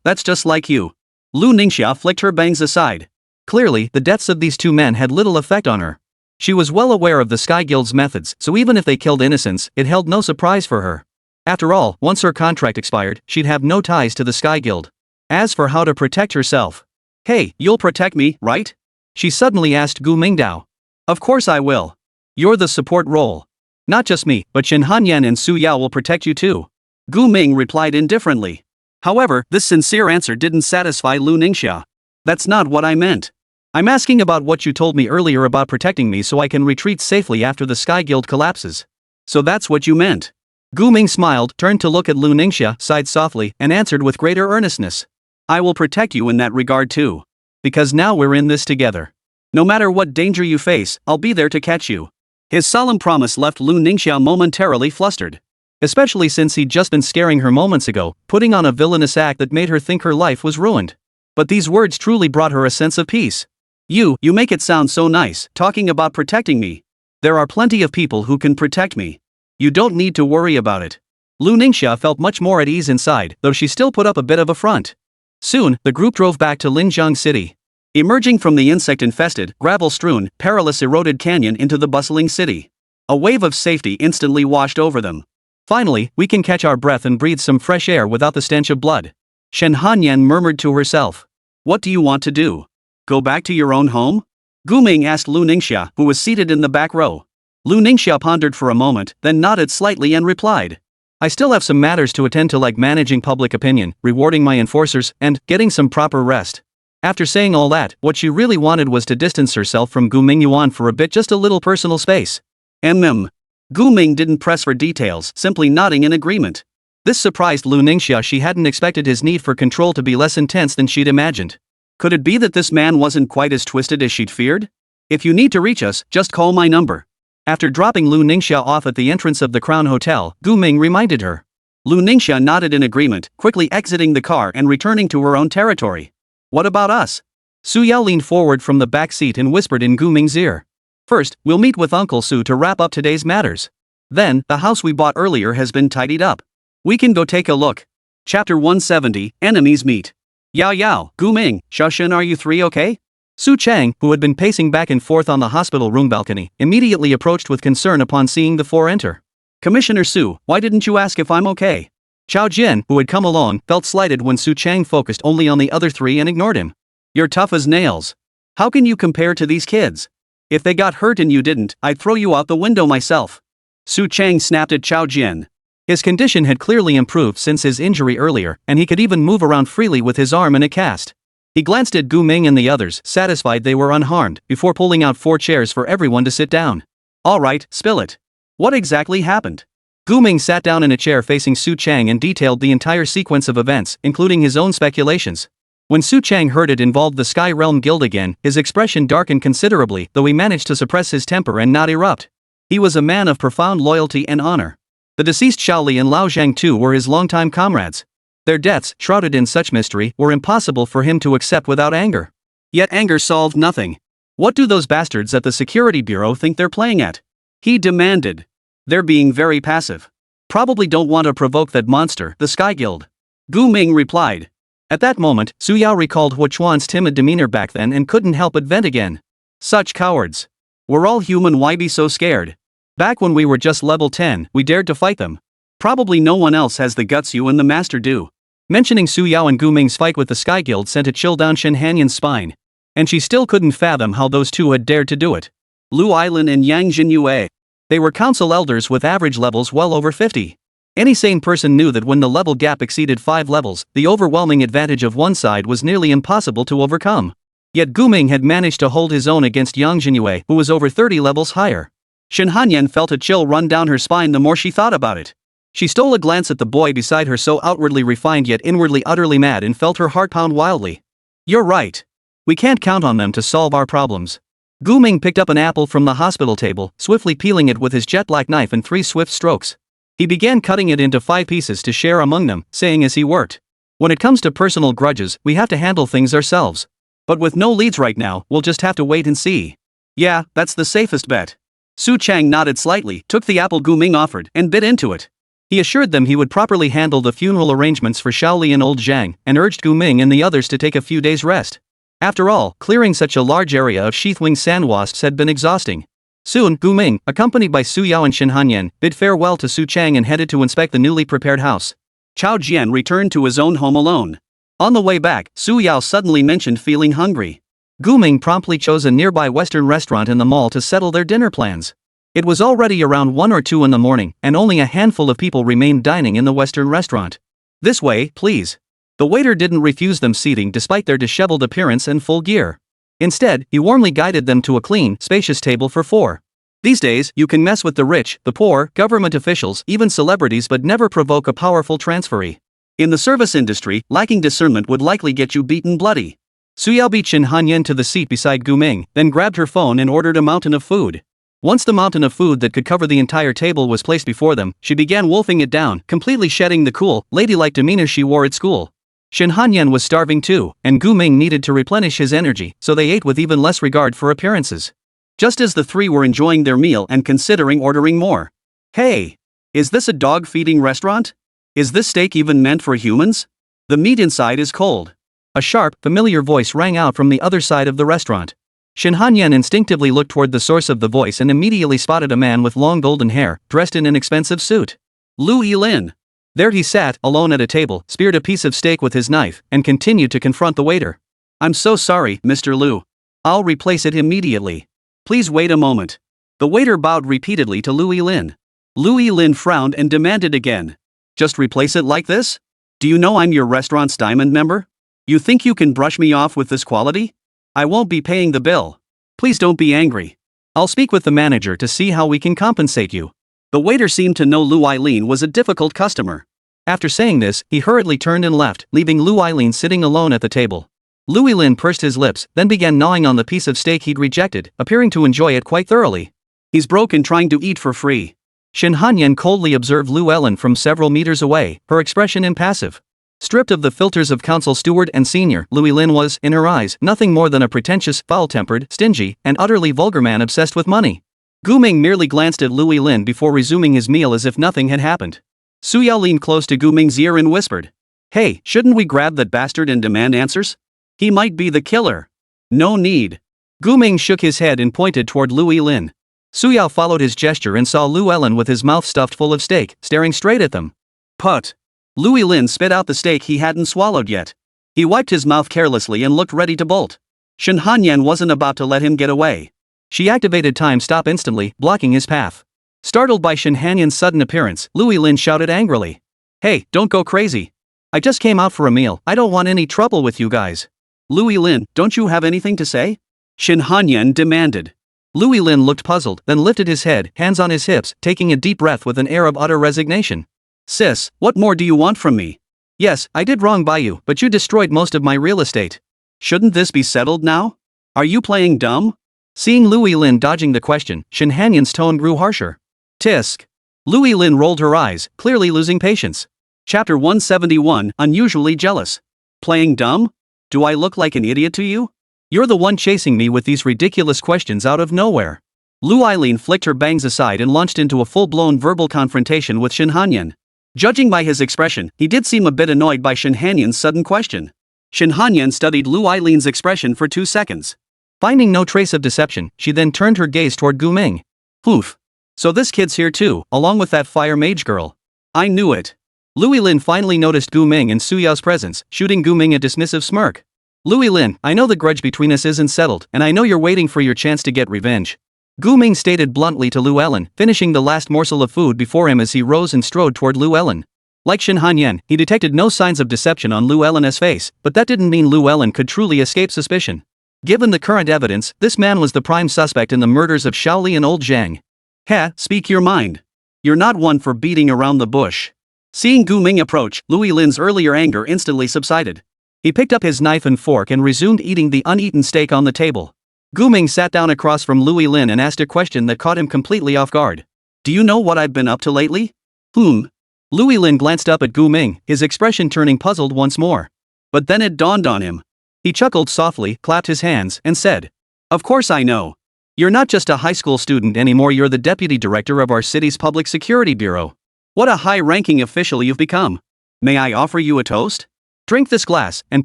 That's just like you. Lu Ningxia flicked her bangs aside. Clearly, the deaths of these 2 men had little effect on her. She was well aware of the Sky Guild's methods, so even if they killed innocents, it held no surprise for her. After all, once her contract expired, she'd have no ties to the Sky Guild. As for how to protect herself. Hey, you'll protect me, right? She suddenly asked Gu Mingdao. Of course I will. You're the support role. Not just me, but Shen Hanyan and Su Yao will protect you too. Gu Ming replied indifferently. However, this sincere answer didn't satisfy Lu Ningxia. That's not what I meant. I'm asking about what you told me earlier about protecting me so I can retreat safely after the Sky Guild collapses. So that's what you meant. Gu Ming smiled, turned to look at Lu Ningxia, sighed softly, and answered with greater earnestness. I will protect you in that regard too. Because now we're in this together. No matter what danger you face, I'll be there to catch you. His solemn promise left Lu Ningxia momentarily flustered. Especially since he'd just been scaring her moments ago, putting on a villainous act that made her think her life was ruined. But these words truly brought her a sense of peace. You make it sound so nice, talking about protecting me. There are plenty of people who can protect me. You don't need to worry about it. Lu Ningxia felt much more at ease inside, though she still put up a bit of a front. Soon, the group drove back to Linjiang City. Emerging from the insect-infested, gravel-strewn, perilous eroded canyon into the bustling city. A wave of safety instantly washed over them. Finally, we can catch our breath and breathe some fresh air without the stench of blood. Shen Hanyan murmured to herself. What do you want to do? Go back to your own home? Gu Ming asked Lu Ningxia, who was seated in the back row. Lu Ningxia pondered for a moment, then nodded slightly and replied. I still have some matters to attend to, like managing public opinion, rewarding my enforcers, and getting some proper rest. After saying all that, what she really wanted was to distance herself from Gu Mingyuan for a bit, just a little personal space. Gu Ming didn't press for details, simply nodding in agreement. This surprised Lu Ningxia. She hadn't expected his need for control to be less intense than she'd imagined. Could it be that this man wasn't quite as twisted as she'd feared? If you need to reach us, just call my number. After dropping Lu Ningxia off at the entrance of the Crown Hotel, Gu Ming reminded her. Lu Ningxia nodded in agreement, quickly exiting the car and returning to her own territory. What about us? Su Yao leaned forward from the back seat and whispered in Gu Ming's ear. First, we'll meet with Uncle Su to wrap up today's matters. Then, the house we bought earlier has been tidied up. We can go take a look. Chapter 170, Enemies Meet. Yao, Gu Ming, Xiaoshen, are you three okay? Su Chang, who had been pacing back and forth on the hospital room balcony, immediately approached with concern upon seeing the four enter. Commissioner Su, why didn't you ask if I'm okay? Chao Jian, who had come along, felt slighted when Su Chang focused only on the other three and ignored him. You're tough as nails. How can you compare to these kids? If they got hurt and you didn't, I'd throw you out the window myself. Su Chang snapped at Chao Jian. His condition had clearly improved since his injury earlier, and he could even move around freely with his arm in a cast. He glanced at Gu Ming and the others, satisfied they were unharmed, before pulling out 4 chairs for everyone to sit down. All right, spill it. What exactly happened? Gu Ming sat down in a chair facing Su Chang and detailed the entire sequence of events, including his own speculations. When Su Chang heard it involved the Sky Realm Guild again, his expression darkened considerably, though he managed to suppress his temper and not erupt. He was a man of profound loyalty and honor. The deceased Shaoli and Lao Zhang too were his longtime comrades. Their deaths, shrouded in such mystery, were impossible for him to accept without anger. Yet anger solved nothing. What do those bastards at the Security Bureau think they're playing at? He demanded. They're being very passive. Probably don't want to provoke that monster, the Sky Guild. Gu Ming replied. At that moment, Su Yao recalled Hua Chuan's timid demeanor back then and couldn't help but vent again. Such cowards. We're all human, why be so scared? Back when we were just level 10, we dared to fight them. Probably no one else has the guts you and the master do. Mentioning Su Yao and Gu Ming's fight with the Sky Guild sent a chill down Shen Hanyan's spine. And she still couldn't fathom how those two had dared to do it. Lu Ailan and Yang Jinyue. They were council elders with average levels well over 50. Any sane person knew that when the level gap exceeded 5 levels, the overwhelming advantage of one side was nearly impossible to overcome. Yet Gu Ming had managed to hold his own against Yang Jinyue, who was over 30 levels higher. Shen Hanyan felt a chill run down her spine the more she thought about it. She stole a glance at the boy beside her, so outwardly refined yet inwardly utterly mad, and felt her heart pound wildly. You're right. We can't count on them to solve our problems. Gu Ming picked up an apple from the hospital table, swiftly peeling it with his jet-black knife in 3 swift strokes. He began cutting it into 5 pieces to share among them, saying as he worked. When it comes to personal grudges, we have to handle things ourselves. But with no leads right now, we'll just have to wait and see. Yeah, that's the safest bet. Su Chang nodded slightly, took the apple Gu Ming offered, and bit into it. He assured them he would properly handle the funeral arrangements for Shaoli and old Zhang, and urged Gu Ming and the others to take a few days' rest. After all, clearing such a large area of sheath-winged sandwasps had been exhausting. Soon, Gu Ming, accompanied by Su Yao and Shen Hanyan, bid farewell to Su Chang and headed to inspect the newly prepared house. Chao Jian returned to his own home alone. On the way back, Su Yao suddenly mentioned feeling hungry. Gu Ming promptly chose a nearby Western restaurant in the mall to settle their dinner plans. It was already around 1 or 2 in the morning, and only a handful of people remained dining in the Western restaurant. This way, please. The waiter didn't refuse them seating despite their disheveled appearance and full gear. Instead, he warmly guided them to a clean, spacious table for 4. These days, you can mess with the rich, the poor, government officials, even celebrities, but never provoke a powerful transferee. In the service industry, lacking discernment would likely get you beaten bloody. Su Yao beat Shen Hanyan to the seat beside Gu Ming, then grabbed her phone and ordered a mountain of food. Once the mountain of food that could cover the entire table was placed before them, she began wolfing it down, completely shedding the cool, ladylike demeanor she wore at school. Shen Hanyan was starving too, and Gu Ming needed to replenish his energy, so they ate with even less regard for appearances. Just as the 3 were enjoying their meal and considering ordering more. Hey! Is this a dog-feeding restaurant? Is this steak even meant for humans? The meat inside is cold. A sharp, familiar voice rang out from the other side of the restaurant. Shen Hanyan instinctively looked toward the source of the voice and immediately spotted a man with long golden hair, dressed in an expensive suit. Lu Yilin. There he sat, alone at a table, speared a piece of steak with his knife, and continued to confront the waiter. I'm so sorry, Mr. Lu. I'll replace it immediately. Please wait a moment. The waiter bowed repeatedly to Lu Yilin. Lu Yilin frowned and demanded again. Just replace it like this? Do you know I'm your restaurant's diamond member? You think you can brush me off with this quality? I won't be paying the bill. Please don't be angry. I'll speak with the manager to see how we can compensate you. The waiter seemed to know Lu Eileen was a difficult customer. After saying this, he hurriedly turned and left, leaving Lu Eileen sitting alone at the table. Lu Lin pursed his lips, then began gnawing on the piece of steak he'd rejected, appearing to enjoy it quite thoroughly. He's broke and trying to eat for free. Shin Hanyan coldly observed Lu Ellen from several meters away, her expression impassive. Stripped of the filters of council steward and senior, Lu Lin was, in her eyes, nothing more than a pretentious, foul-tempered, stingy, and utterly vulgar man obsessed with money. Gu Ming merely glanced at Lu Lin before resuming his meal as if nothing had happened. Su Yao leaned close to Gu Ming's ear and whispered, "Hey, shouldn't we grab that bastard and demand answers? He might be the killer." "No need." Gu Ming shook his head and pointed toward Lu Lin. Su Yao followed his gesture and saw Lu Ellen with his mouth stuffed full of steak, staring straight at them. "Put." Lu Lin spit out the steak he hadn't swallowed yet. He wiped his mouth carelessly and looked ready to bolt. Shin Hanyan wasn't about to let him get away. She activated time stop instantly, blocking his path. Startled by Shin Hanyan's sudden appearance, Lu Lin shouted angrily, "Hey, don't go crazy. I just came out for a meal, I don't want any trouble with you guys." "Lu Lin, don't you have anything to say?" Shin Hanyan demanded. Lu Lin looked puzzled, then lifted his head, hands on his hips, taking a deep breath with an air of utter resignation. "Sis, what more do you want from me?" "Yes, I did wrong by you, but you destroyed most of my real estate." "Shouldn't this be settled now? Are you playing dumb?" Seeing Lu Lin dodging the question, Shin Hanyan's tone grew harsher. "Tisk." Lu Lin rolled her eyes, clearly losing patience. Chapter 171, Unusually Jealous. "Playing dumb? Do I look like an idiot to you?" "You're the one chasing me with these ridiculous questions out of nowhere." Lu Eileen flicked her bangs aside and launched into a full-blown verbal confrontation with Shin Hanyan. Judging by his expression, he did seem a bit annoyed by Shin Hanyan's sudden question. Shin Hanyan studied Lu Eileen's expression for 2 seconds. Finding no trace of deception, she then turned her gaze toward Gu Ming. "Oof. So this kid's here too, along with that fire mage girl. I knew it." Lu Lin finally noticed Gu Ming and Su Yao's presence, shooting Gu Ming a dismissive smirk. "Lu Lin, I know the grudge between us isn't settled, and I know you're waiting for your chance to get revenge," Gu Ming stated bluntly to Lu Ellen, finishing the last morsel of food before him as he rose and strode toward Lu Ellen. Like Shin Hanyan, he detected no signs of deception on Lu Ellen's face, but that didn't mean Lu Ellen could truly escape suspicion. Given the current evidence, this man was the prime suspect in the murders of Shaoli and Old Zhang. "Heh, speak your mind. You're not one for beating around the bush." Seeing Gu Ming approach, Lu Lin's earlier anger instantly subsided. He picked up his knife and fork and resumed eating the uneaten steak on the table. Gu Ming sat down across from Lu Lin and asked a question that caught him completely off guard. "Do you know what I've been up to lately?" Lu Lin glanced up at Gu Ming, his expression turning puzzled once more. But then it dawned on him. He chuckled softly, clapped his hands, and said, "Of course I know. You're not just a high school student anymore, you're the deputy director of our city's public security bureau. What a high-ranking official you've become. May I offer you a toast? Drink this glass, and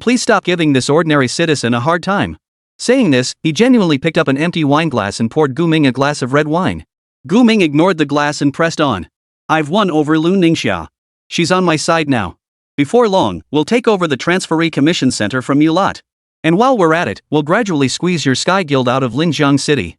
please stop giving this ordinary citizen a hard time." Saying this, he genuinely picked up an empty wine glass and poured Gu Ming a glass of red wine. Gu Ming ignored the glass and pressed on. "I've won over Lu Ningxia. She's on my side now. Before long, we'll take over the transferee commission center from you lot. And while we're at it, we'll gradually squeeze your Sky Guild out of Linjiang City."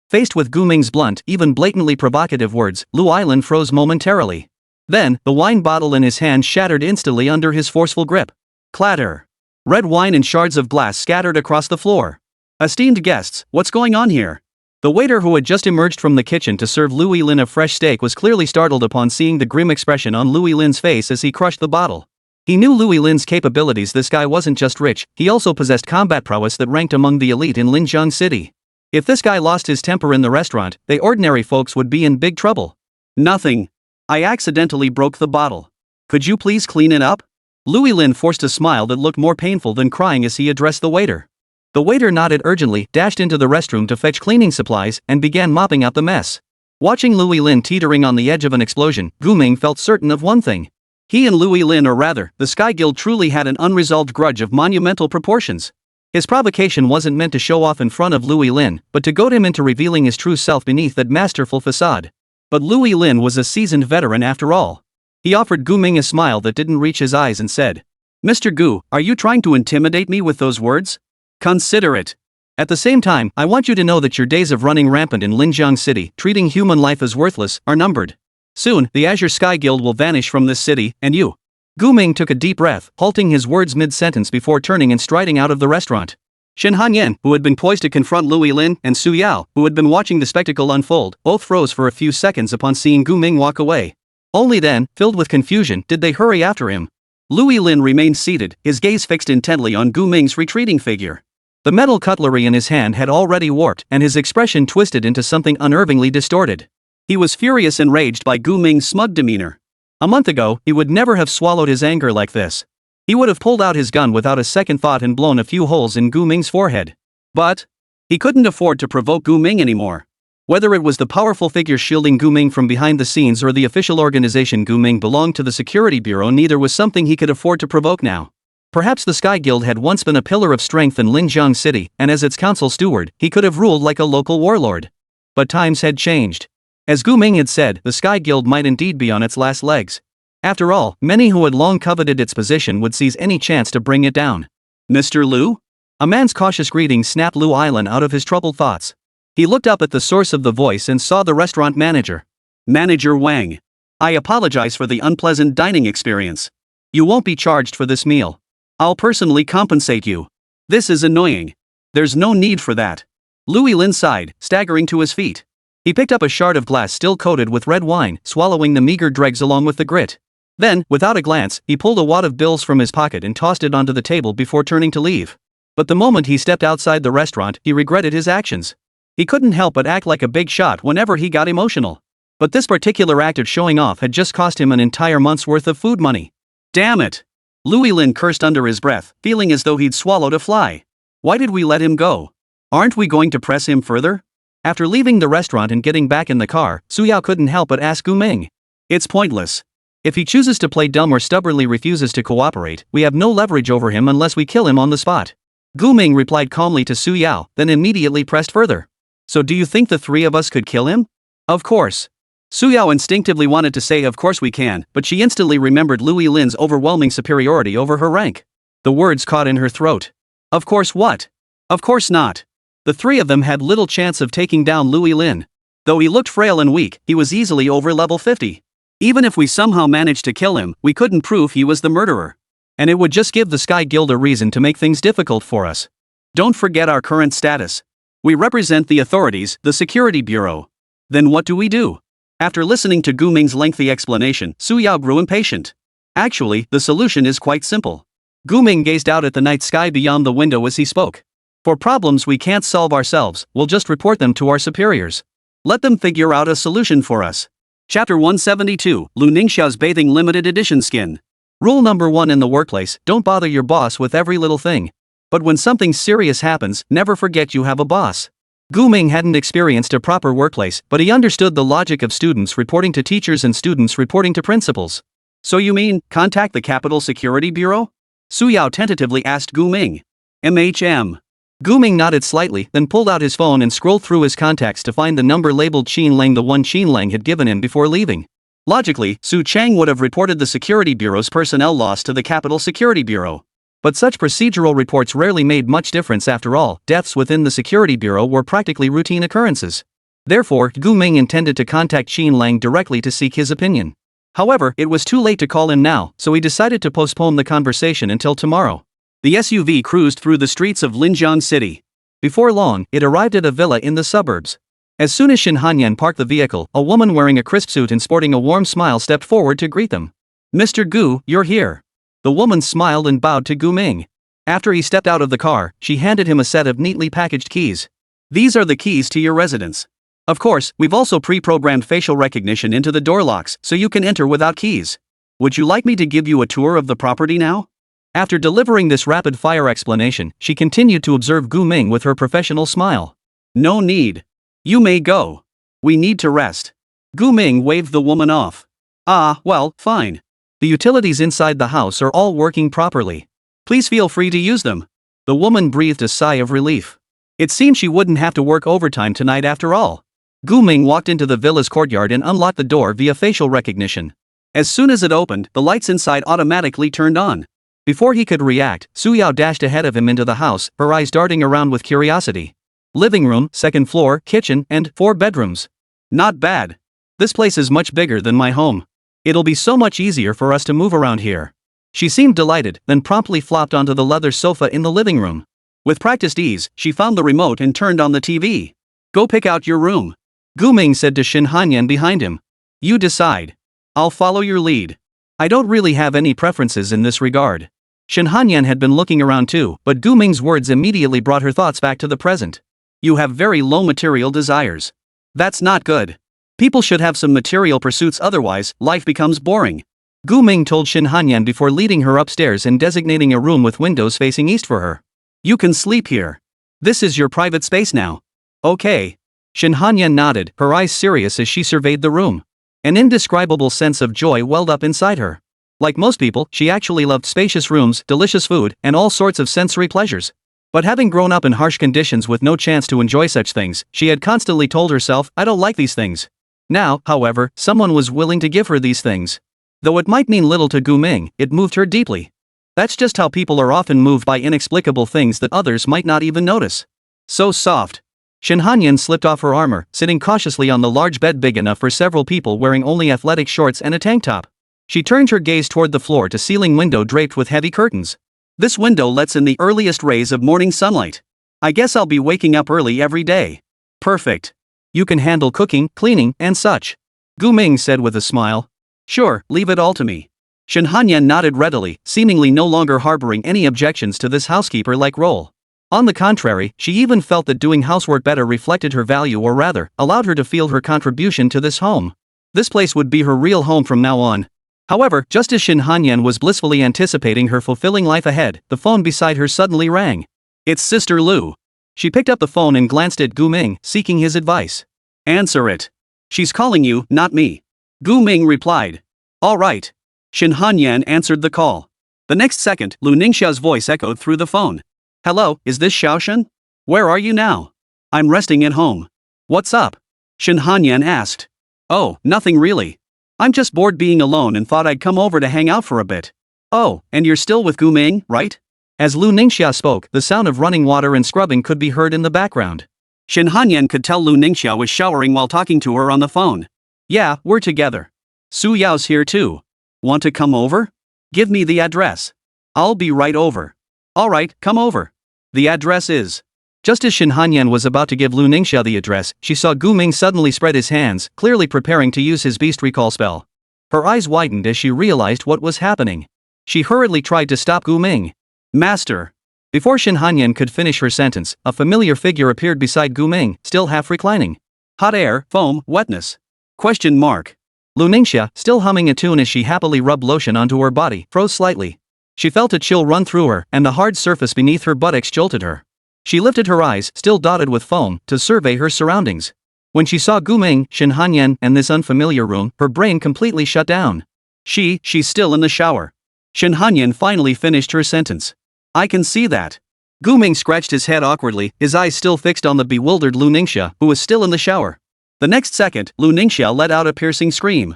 Faced with Gu Ming's blunt, even blatantly provocative words, Lu Eileen froze momentarily. Then, the wine bottle in his hand shattered instantly under his forceful grip. Clatter. Red wine and shards of glass scattered across the floor. "Esteemed guests, what's going on here?" The waiter who had just emerged from the kitchen to serve Lu Lin a fresh steak was clearly startled upon seeing the grim expression on Lu Lin's face as he crushed the bottle. He knew Lu Lin's capabilities. This guy wasn't just rich, he also possessed combat prowess that ranked among the elite in Linjiang City. If this guy lost his temper in the restaurant, they ordinary folks would be in big trouble. "Nothing. I accidentally broke the bottle. Could you please clean it up?" Lu Lin forced a smile that looked more painful than crying as he addressed the waiter. The waiter nodded urgently, dashed into the restroom to fetch cleaning supplies, and began mopping up the mess. Watching Lu Lin teetering on the edge of an explosion, Gu Ming felt certain of one thing. He and Lu Lin, or rather, the Sky Guild, truly had an unresolved grudge of monumental proportions. His provocation wasn't meant to show off in front of Lu Lin, but to goad him into revealing his true self beneath that masterful facade. But Lu Lin was a seasoned veteran after all. He offered Gu Ming a smile that didn't reach his eyes and said, "Mr. Gu, are you trying to intimidate me with those words? Consider it. At the same time, I want you to know that your days of running rampant in Linjiang City, treating human life as worthless, are numbered. Soon, the Azure Sky Guild will vanish from this city, and you. Gu Ming took a deep breath, halting his words mid-sentence before turning and striding out of the restaurant. Shen Hanyan, who had been poised to confront Lui Lin, and Su Yao, who had been watching the spectacle unfold, both froze for a few seconds upon seeing Gu Ming walk away. Only then, filled with confusion, did they hurry after him. Lui Lin remained seated, his gaze fixed intently on Gu Ming's retreating figure. The metal cutlery in his hand had already warped, and his expression twisted into something unnervingly distorted. He was furious and enraged by Gu Ming's smug demeanor. A month ago, he would never have swallowed his anger like this. He would have pulled out his gun without a second thought and blown a few holes in Gu Ming's forehead. But he couldn't afford to provoke Gu Ming anymore. Whether it was the powerful figure shielding Gu Ming from behind the scenes or the official organization Gu Ming belonged to the security bureau, neither was something he could afford to provoke now. Perhaps the Sky Guild had once been a pillar of strength in Linjiang City, and as its council steward, he could have ruled like a local warlord. But times had changed. As Gu Ming had said, the Sky Guild might indeed be on its last legs. After all, many who had long coveted its position would seize any chance to bring it down. Mr. Liu? A man's cautious greeting snapped Liu Island out of his troubled thoughts. He looked up at the source of the voice and saw the restaurant manager. Manager Wang. I apologize for the unpleasant dining experience. You won't be charged for this meal. I'll personally compensate you. This is annoying. There's no need for that. Lui Lin sighed, staggering to his feet. He picked up a shard of glass still coated with red wine, swallowing the meager dregs along with the grit. Then, without a glance, he pulled a wad of bills from his pocket and tossed it onto the table before turning to leave. But the moment he stepped outside the restaurant, he regretted his actions. He couldn't help but act like a big shot whenever he got emotional. But this particular act of showing off had just cost him an entire month's worth of food money. Damn it! Lui Lin cursed under his breath, feeling as though he'd swallowed a fly. Why did we let him go? Aren't we going to press him further? After leaving the restaurant and getting back in the car, Su Yao couldn't help but ask Gu Ming. It's pointless. If he chooses to play dumb or stubbornly refuses to cooperate, we have no leverage over him unless we kill him on the spot. Gu Ming replied calmly to Su Yao, then immediately pressed further. So do you think the three of us could kill him? Of course. Su Yao instinctively wanted to say of course we can, but she instantly remembered Lui Lin's overwhelming superiority over her rank. The words caught in her throat. Of course what? Of course not. The three of them had little chance of taking down Lui Lin. Though he looked frail and weak, he was easily over level 50. Even if we somehow managed to kill him, we couldn't prove he was the murderer. And it would just give the Sky Guild a reason to make things difficult for us. Don't forget our current status. We represent the authorities, the Security Bureau. Then what do we do? After listening to Gu Ming's lengthy explanation, Su Yao grew impatient. Actually, the solution is quite simple. Gu Ming gazed out at the night sky beyond the window as he spoke. For problems we can't solve ourselves, we'll just report them to our superiors. Let them figure out a solution for us. Chapter 172, Lu Ningxiao's Bathing Limited Edition Skin. Rule number 1 in the workplace, don't bother your boss with every little thing. But when something serious happens, never forget you have a boss. Gu Ming hadn't experienced a proper workplace, but he understood the logic of students reporting to teachers and students reporting to principals. So you mean, contact the Capital Security Bureau? Su Yao tentatively asked Gu Ming. MHM. Gu Ming nodded slightly, then pulled out his phone and scrolled through his contacts to find the number labeled Qin Lang, the one Qin Lang had given him before leaving. Logically, Su Chang would have reported the Security Bureau's personnel loss to the Capital Security Bureau. But such procedural reports rarely made much difference after all, deaths within the Security Bureau were practically routine occurrences. Therefore, Gu Ming intended to contact Qin Lang directly to seek his opinion. However, it was too late to call him now, so he decided to postpone the conversation until tomorrow. The SUV cruised through the streets of Linjiang City. Before long, it arrived at a villa in the suburbs. As soon as Shin Hanyan parked the vehicle, a woman wearing a crisp suit and sporting a warm smile stepped forward to greet them. Mr. Gu, you're here. The woman smiled and bowed to Gu Ming. After he stepped out of the car, she handed him a set of neatly packaged keys. These are the keys to your residence. Of course, we've also pre-programmed facial recognition into the door locks, so you can enter without keys. Would you like me to give you a tour of the property now? After delivering this rapid-fire explanation, she continued to observe Gu Ming with her professional smile. No need. You may go. We need to rest. Gu Ming waved the woman off. Ah, well, fine. The utilities inside the house are all working properly. Please feel free to use them. The woman breathed a sigh of relief. It seemed she wouldn't have to work overtime tonight after all. Gu Ming walked into the villa's courtyard and unlocked the door via facial recognition. As soon as it opened, the lights inside automatically turned on. Before he could react, Su Yao dashed ahead of him into the house, her eyes darting around with curiosity. Living room, second floor, kitchen, and 4 bedrooms. Not bad. This place is much bigger than my home. It'll be so much easier for us to move around here. She seemed delighted, then promptly flopped onto the leather sofa in the living room. With practiced ease, she found the remote and turned on the TV. Go pick out your room, Gu Ming said to Shin Hanyan behind him. You decide. I'll follow your lead. I don't really have any preferences in this regard. Shin Hanyan had been looking around too, but Gu Ming's words immediately brought her thoughts back to the present. You have very low material desires. That's not good. People should have some material pursuits, otherwise, life becomes boring. Gu Ming told Shin Hanyan before leading her upstairs and designating a room with windows facing east for her. You can sleep here. This is your private space now. Okay. Shin Hanyan nodded, her eyes serious as she surveyed the room. An indescribable sense of joy welled up inside her. Like most people, she actually loved spacious rooms, delicious food, and all sorts of sensory pleasures. But having grown up in harsh conditions with no chance to enjoy such things, she had constantly told herself, I don't like these things. Now, however, someone was willing to give her these things. Though it might mean little to Gu Ming, it moved her deeply. That's just how people are often moved by inexplicable things that others might not even notice. So soft. Shin Hanyan slipped off her armor, sitting cautiously on the large bed big enough for several people wearing only athletic shorts and a tank top. She turned her gaze toward the floor-to-ceiling window draped with heavy curtains. This window lets in the earliest rays of morning sunlight. I guess I'll be waking up early every day. Perfect. You can handle cooking, cleaning, and such. Gu Ming said with a smile. Sure, leave it all to me. Shin Hanyan nodded readily, seemingly no longer harboring any objections to this housekeeper-like role. On the contrary, she even felt that doing housework better reflected her value, or rather, allowed her to feel her contribution to this home. This place would be her real home from now on. However, just as Shin Hanyan was blissfully anticipating her fulfilling life ahead, the phone beside her suddenly rang. It's Sister Lu. She picked up the phone and glanced at Gu Ming, seeking his advice. Answer it. She's calling you, not me. Gu Ming replied. All right. Shin Hanyan answered the call. The next second, Lu Ningxia's voice echoed through the phone. Hello, is this Xiaoshen? Where are you now? I'm resting at home. What's up? Shin Hanyan asked. Oh, nothing really. I'm just bored being alone and thought I'd come over to hang out for a bit. Oh, and you're still with Gu Ming, right? As Lu Ningxia spoke, the sound of running water and scrubbing could be heard in the background. Shin Hanyan could tell Lu Ningxia was showering while talking to her on the phone. Yeah, we're together. Su Yao's here too. Want to come over? Give me the address. I'll be right over. Alright, come over. The address is. Just as Shin Hanyan was about to give Lu Ningxia the address, she saw Gu Ming suddenly spread his hands, clearly preparing to use his beast recall spell. Her eyes widened as she realized what was happening. She hurriedly tried to stop Gu Ming. Master. Before Shin Hanyan could finish her sentence, a familiar figure appeared beside Gu Ming, still half reclining. Hot air, foam, wetness. Question mark. Lu Ningxia, still humming a tune as she happily rubbed lotion onto her body, froze slightly. She felt a chill run through her, and the hard surface beneath her buttocks jolted her. She lifted her eyes, still dotted with foam, to survey her surroundings. When she saw Gu Ming, Shin Hanyan, and this unfamiliar room, her brain completely shut down. She's still in the shower. Shin Hanyan finally finished her sentence. I can see that. Gu Ming scratched his head awkwardly, his eyes still fixed on the bewildered Lu Ningxia, who was still in the shower. The next second, Lu Ningxia let out a piercing scream.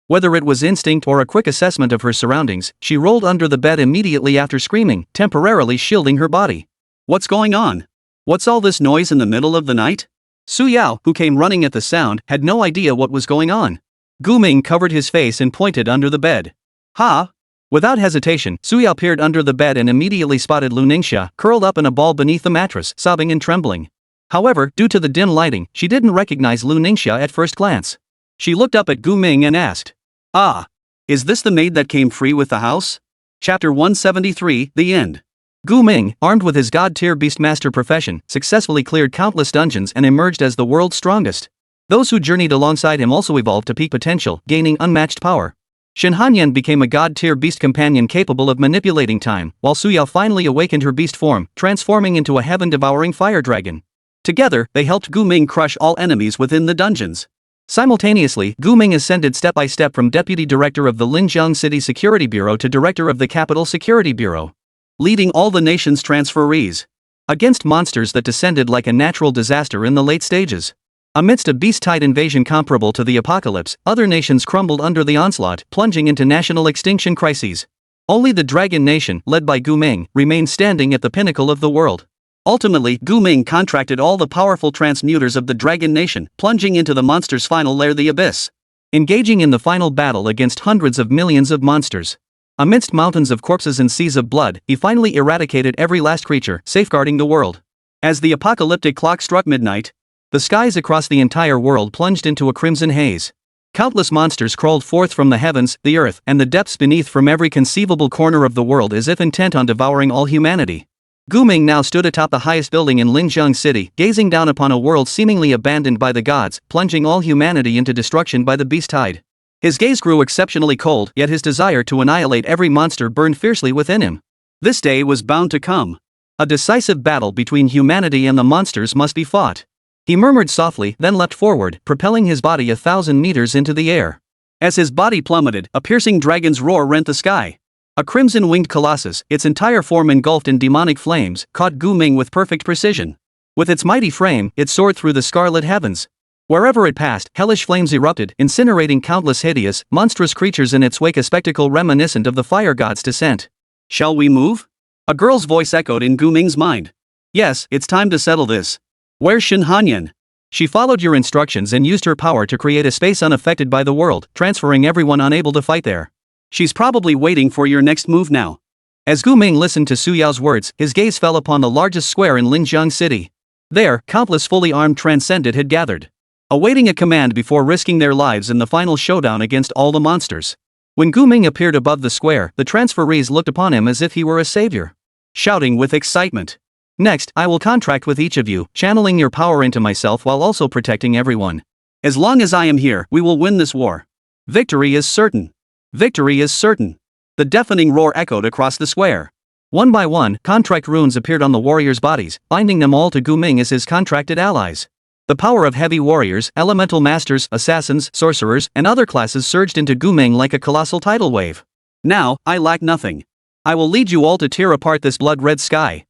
Whether it was instinct or a quick assessment of her surroundings, she rolled under the bed immediately after screaming, temporarily shielding her body. What's going on? What's all this noise in the middle of the night? Su Yao, who came running at the sound, had no idea what was going on. Gu Ming covered his face and pointed under the bed. Ha! Without hesitation, Su Yao peered under the bed and immediately spotted Lu Ningxia, curled up in a ball beneath the mattress, sobbing and trembling. However, due to the dim lighting, she didn't recognize Lu Ningxia at first glance. She looked up at Gu Ming and asked, Ah, is this the maid that came free with the house? Chapter 173, The End. Gu Ming, armed with his god-tier Beastmaster profession, successfully cleared countless dungeons and emerged as the world's strongest. Those who journeyed alongside him also evolved to peak potential, gaining unmatched power. Shin Hanyan became a god-tier beast companion capable of manipulating time, while Su Yao finally awakened her beast form, transforming into a heaven-devouring fire dragon. Together, they helped Gu Ming crush all enemies within the dungeons. Simultaneously, Gu Ming ascended step by step from Deputy Director of the Linjiang City Security Bureau to Director of the Capital Security Bureau, leading all the nation's transferees against monsters that descended like a natural disaster in the late stages. Amidst a beast-tide invasion comparable to the apocalypse, other nations crumbled under the onslaught, plunging into national extinction crises. Only the Dragon Nation, led by Gu Ming, remained standing at the pinnacle of the world. Ultimately, Gu Ming contracted all the powerful transmuters of the Dragon Nation, plunging into the monster's final lair, the Abyss. Engaging in the final battle against hundreds of millions of monsters. Amidst mountains of corpses and seas of blood, he finally eradicated every last creature, safeguarding the world. As the apocalyptic clock struck midnight, the skies across the entire world plunged into a crimson haze. Countless monsters crawled forth from the heavens, the earth, and the depths beneath from every conceivable corner of the world as if intent on devouring all humanity. Gu Ming now stood atop the highest building in Linjiang City, gazing down upon a world seemingly abandoned by the gods, plunging all humanity into destruction by the beast tide. His gaze grew exceptionally cold, yet his desire to annihilate every monster burned fiercely within him. This day was bound to come. A decisive battle between humanity and the monsters must be fought. He murmured softly, then leapt forward, propelling his body 1,000 meters into the air. As his body plummeted, a piercing dragon's roar rent the sky. A crimson-winged colossus, its entire form engulfed in demonic flames, caught Gu Ming with perfect precision. With its mighty frame, it soared through the scarlet heavens. Wherever it passed, hellish flames erupted, incinerating countless hideous, monstrous creatures in its wake, a spectacle reminiscent of the fire god's descent. Shall we move? A girl's voice echoed in Gu Ming's mind. Yes, it's time to settle this. Where's Shen Hanyan? She followed your instructions and used her power to create a space unaffected by the world, transferring everyone unable to fight there. She's probably waiting for your next move now. As Gu Ming listened to Su Yao's words, his gaze fell upon the largest square in Linjiang City. There, countless fully armed transcendent had gathered, awaiting a command before risking their lives in the final showdown against all the monsters. When Gu Ming appeared above the square, the transferees looked upon him as if he were a savior, shouting with excitement. Next, I will contract with each of you, channeling your power into myself while also protecting everyone. As long as I am here, we will win this war. Victory is certain. Victory is certain. The deafening roar echoed across the square. One by one, contract runes appeared on the warriors' bodies, binding them all to Gu Ming as his contracted allies. The power of heavy warriors, elemental masters, assassins, sorcerers, and other classes surged into Gu Ming like a colossal tidal wave. Now, I lack nothing. I will lead you all to tear apart this blood-red sky.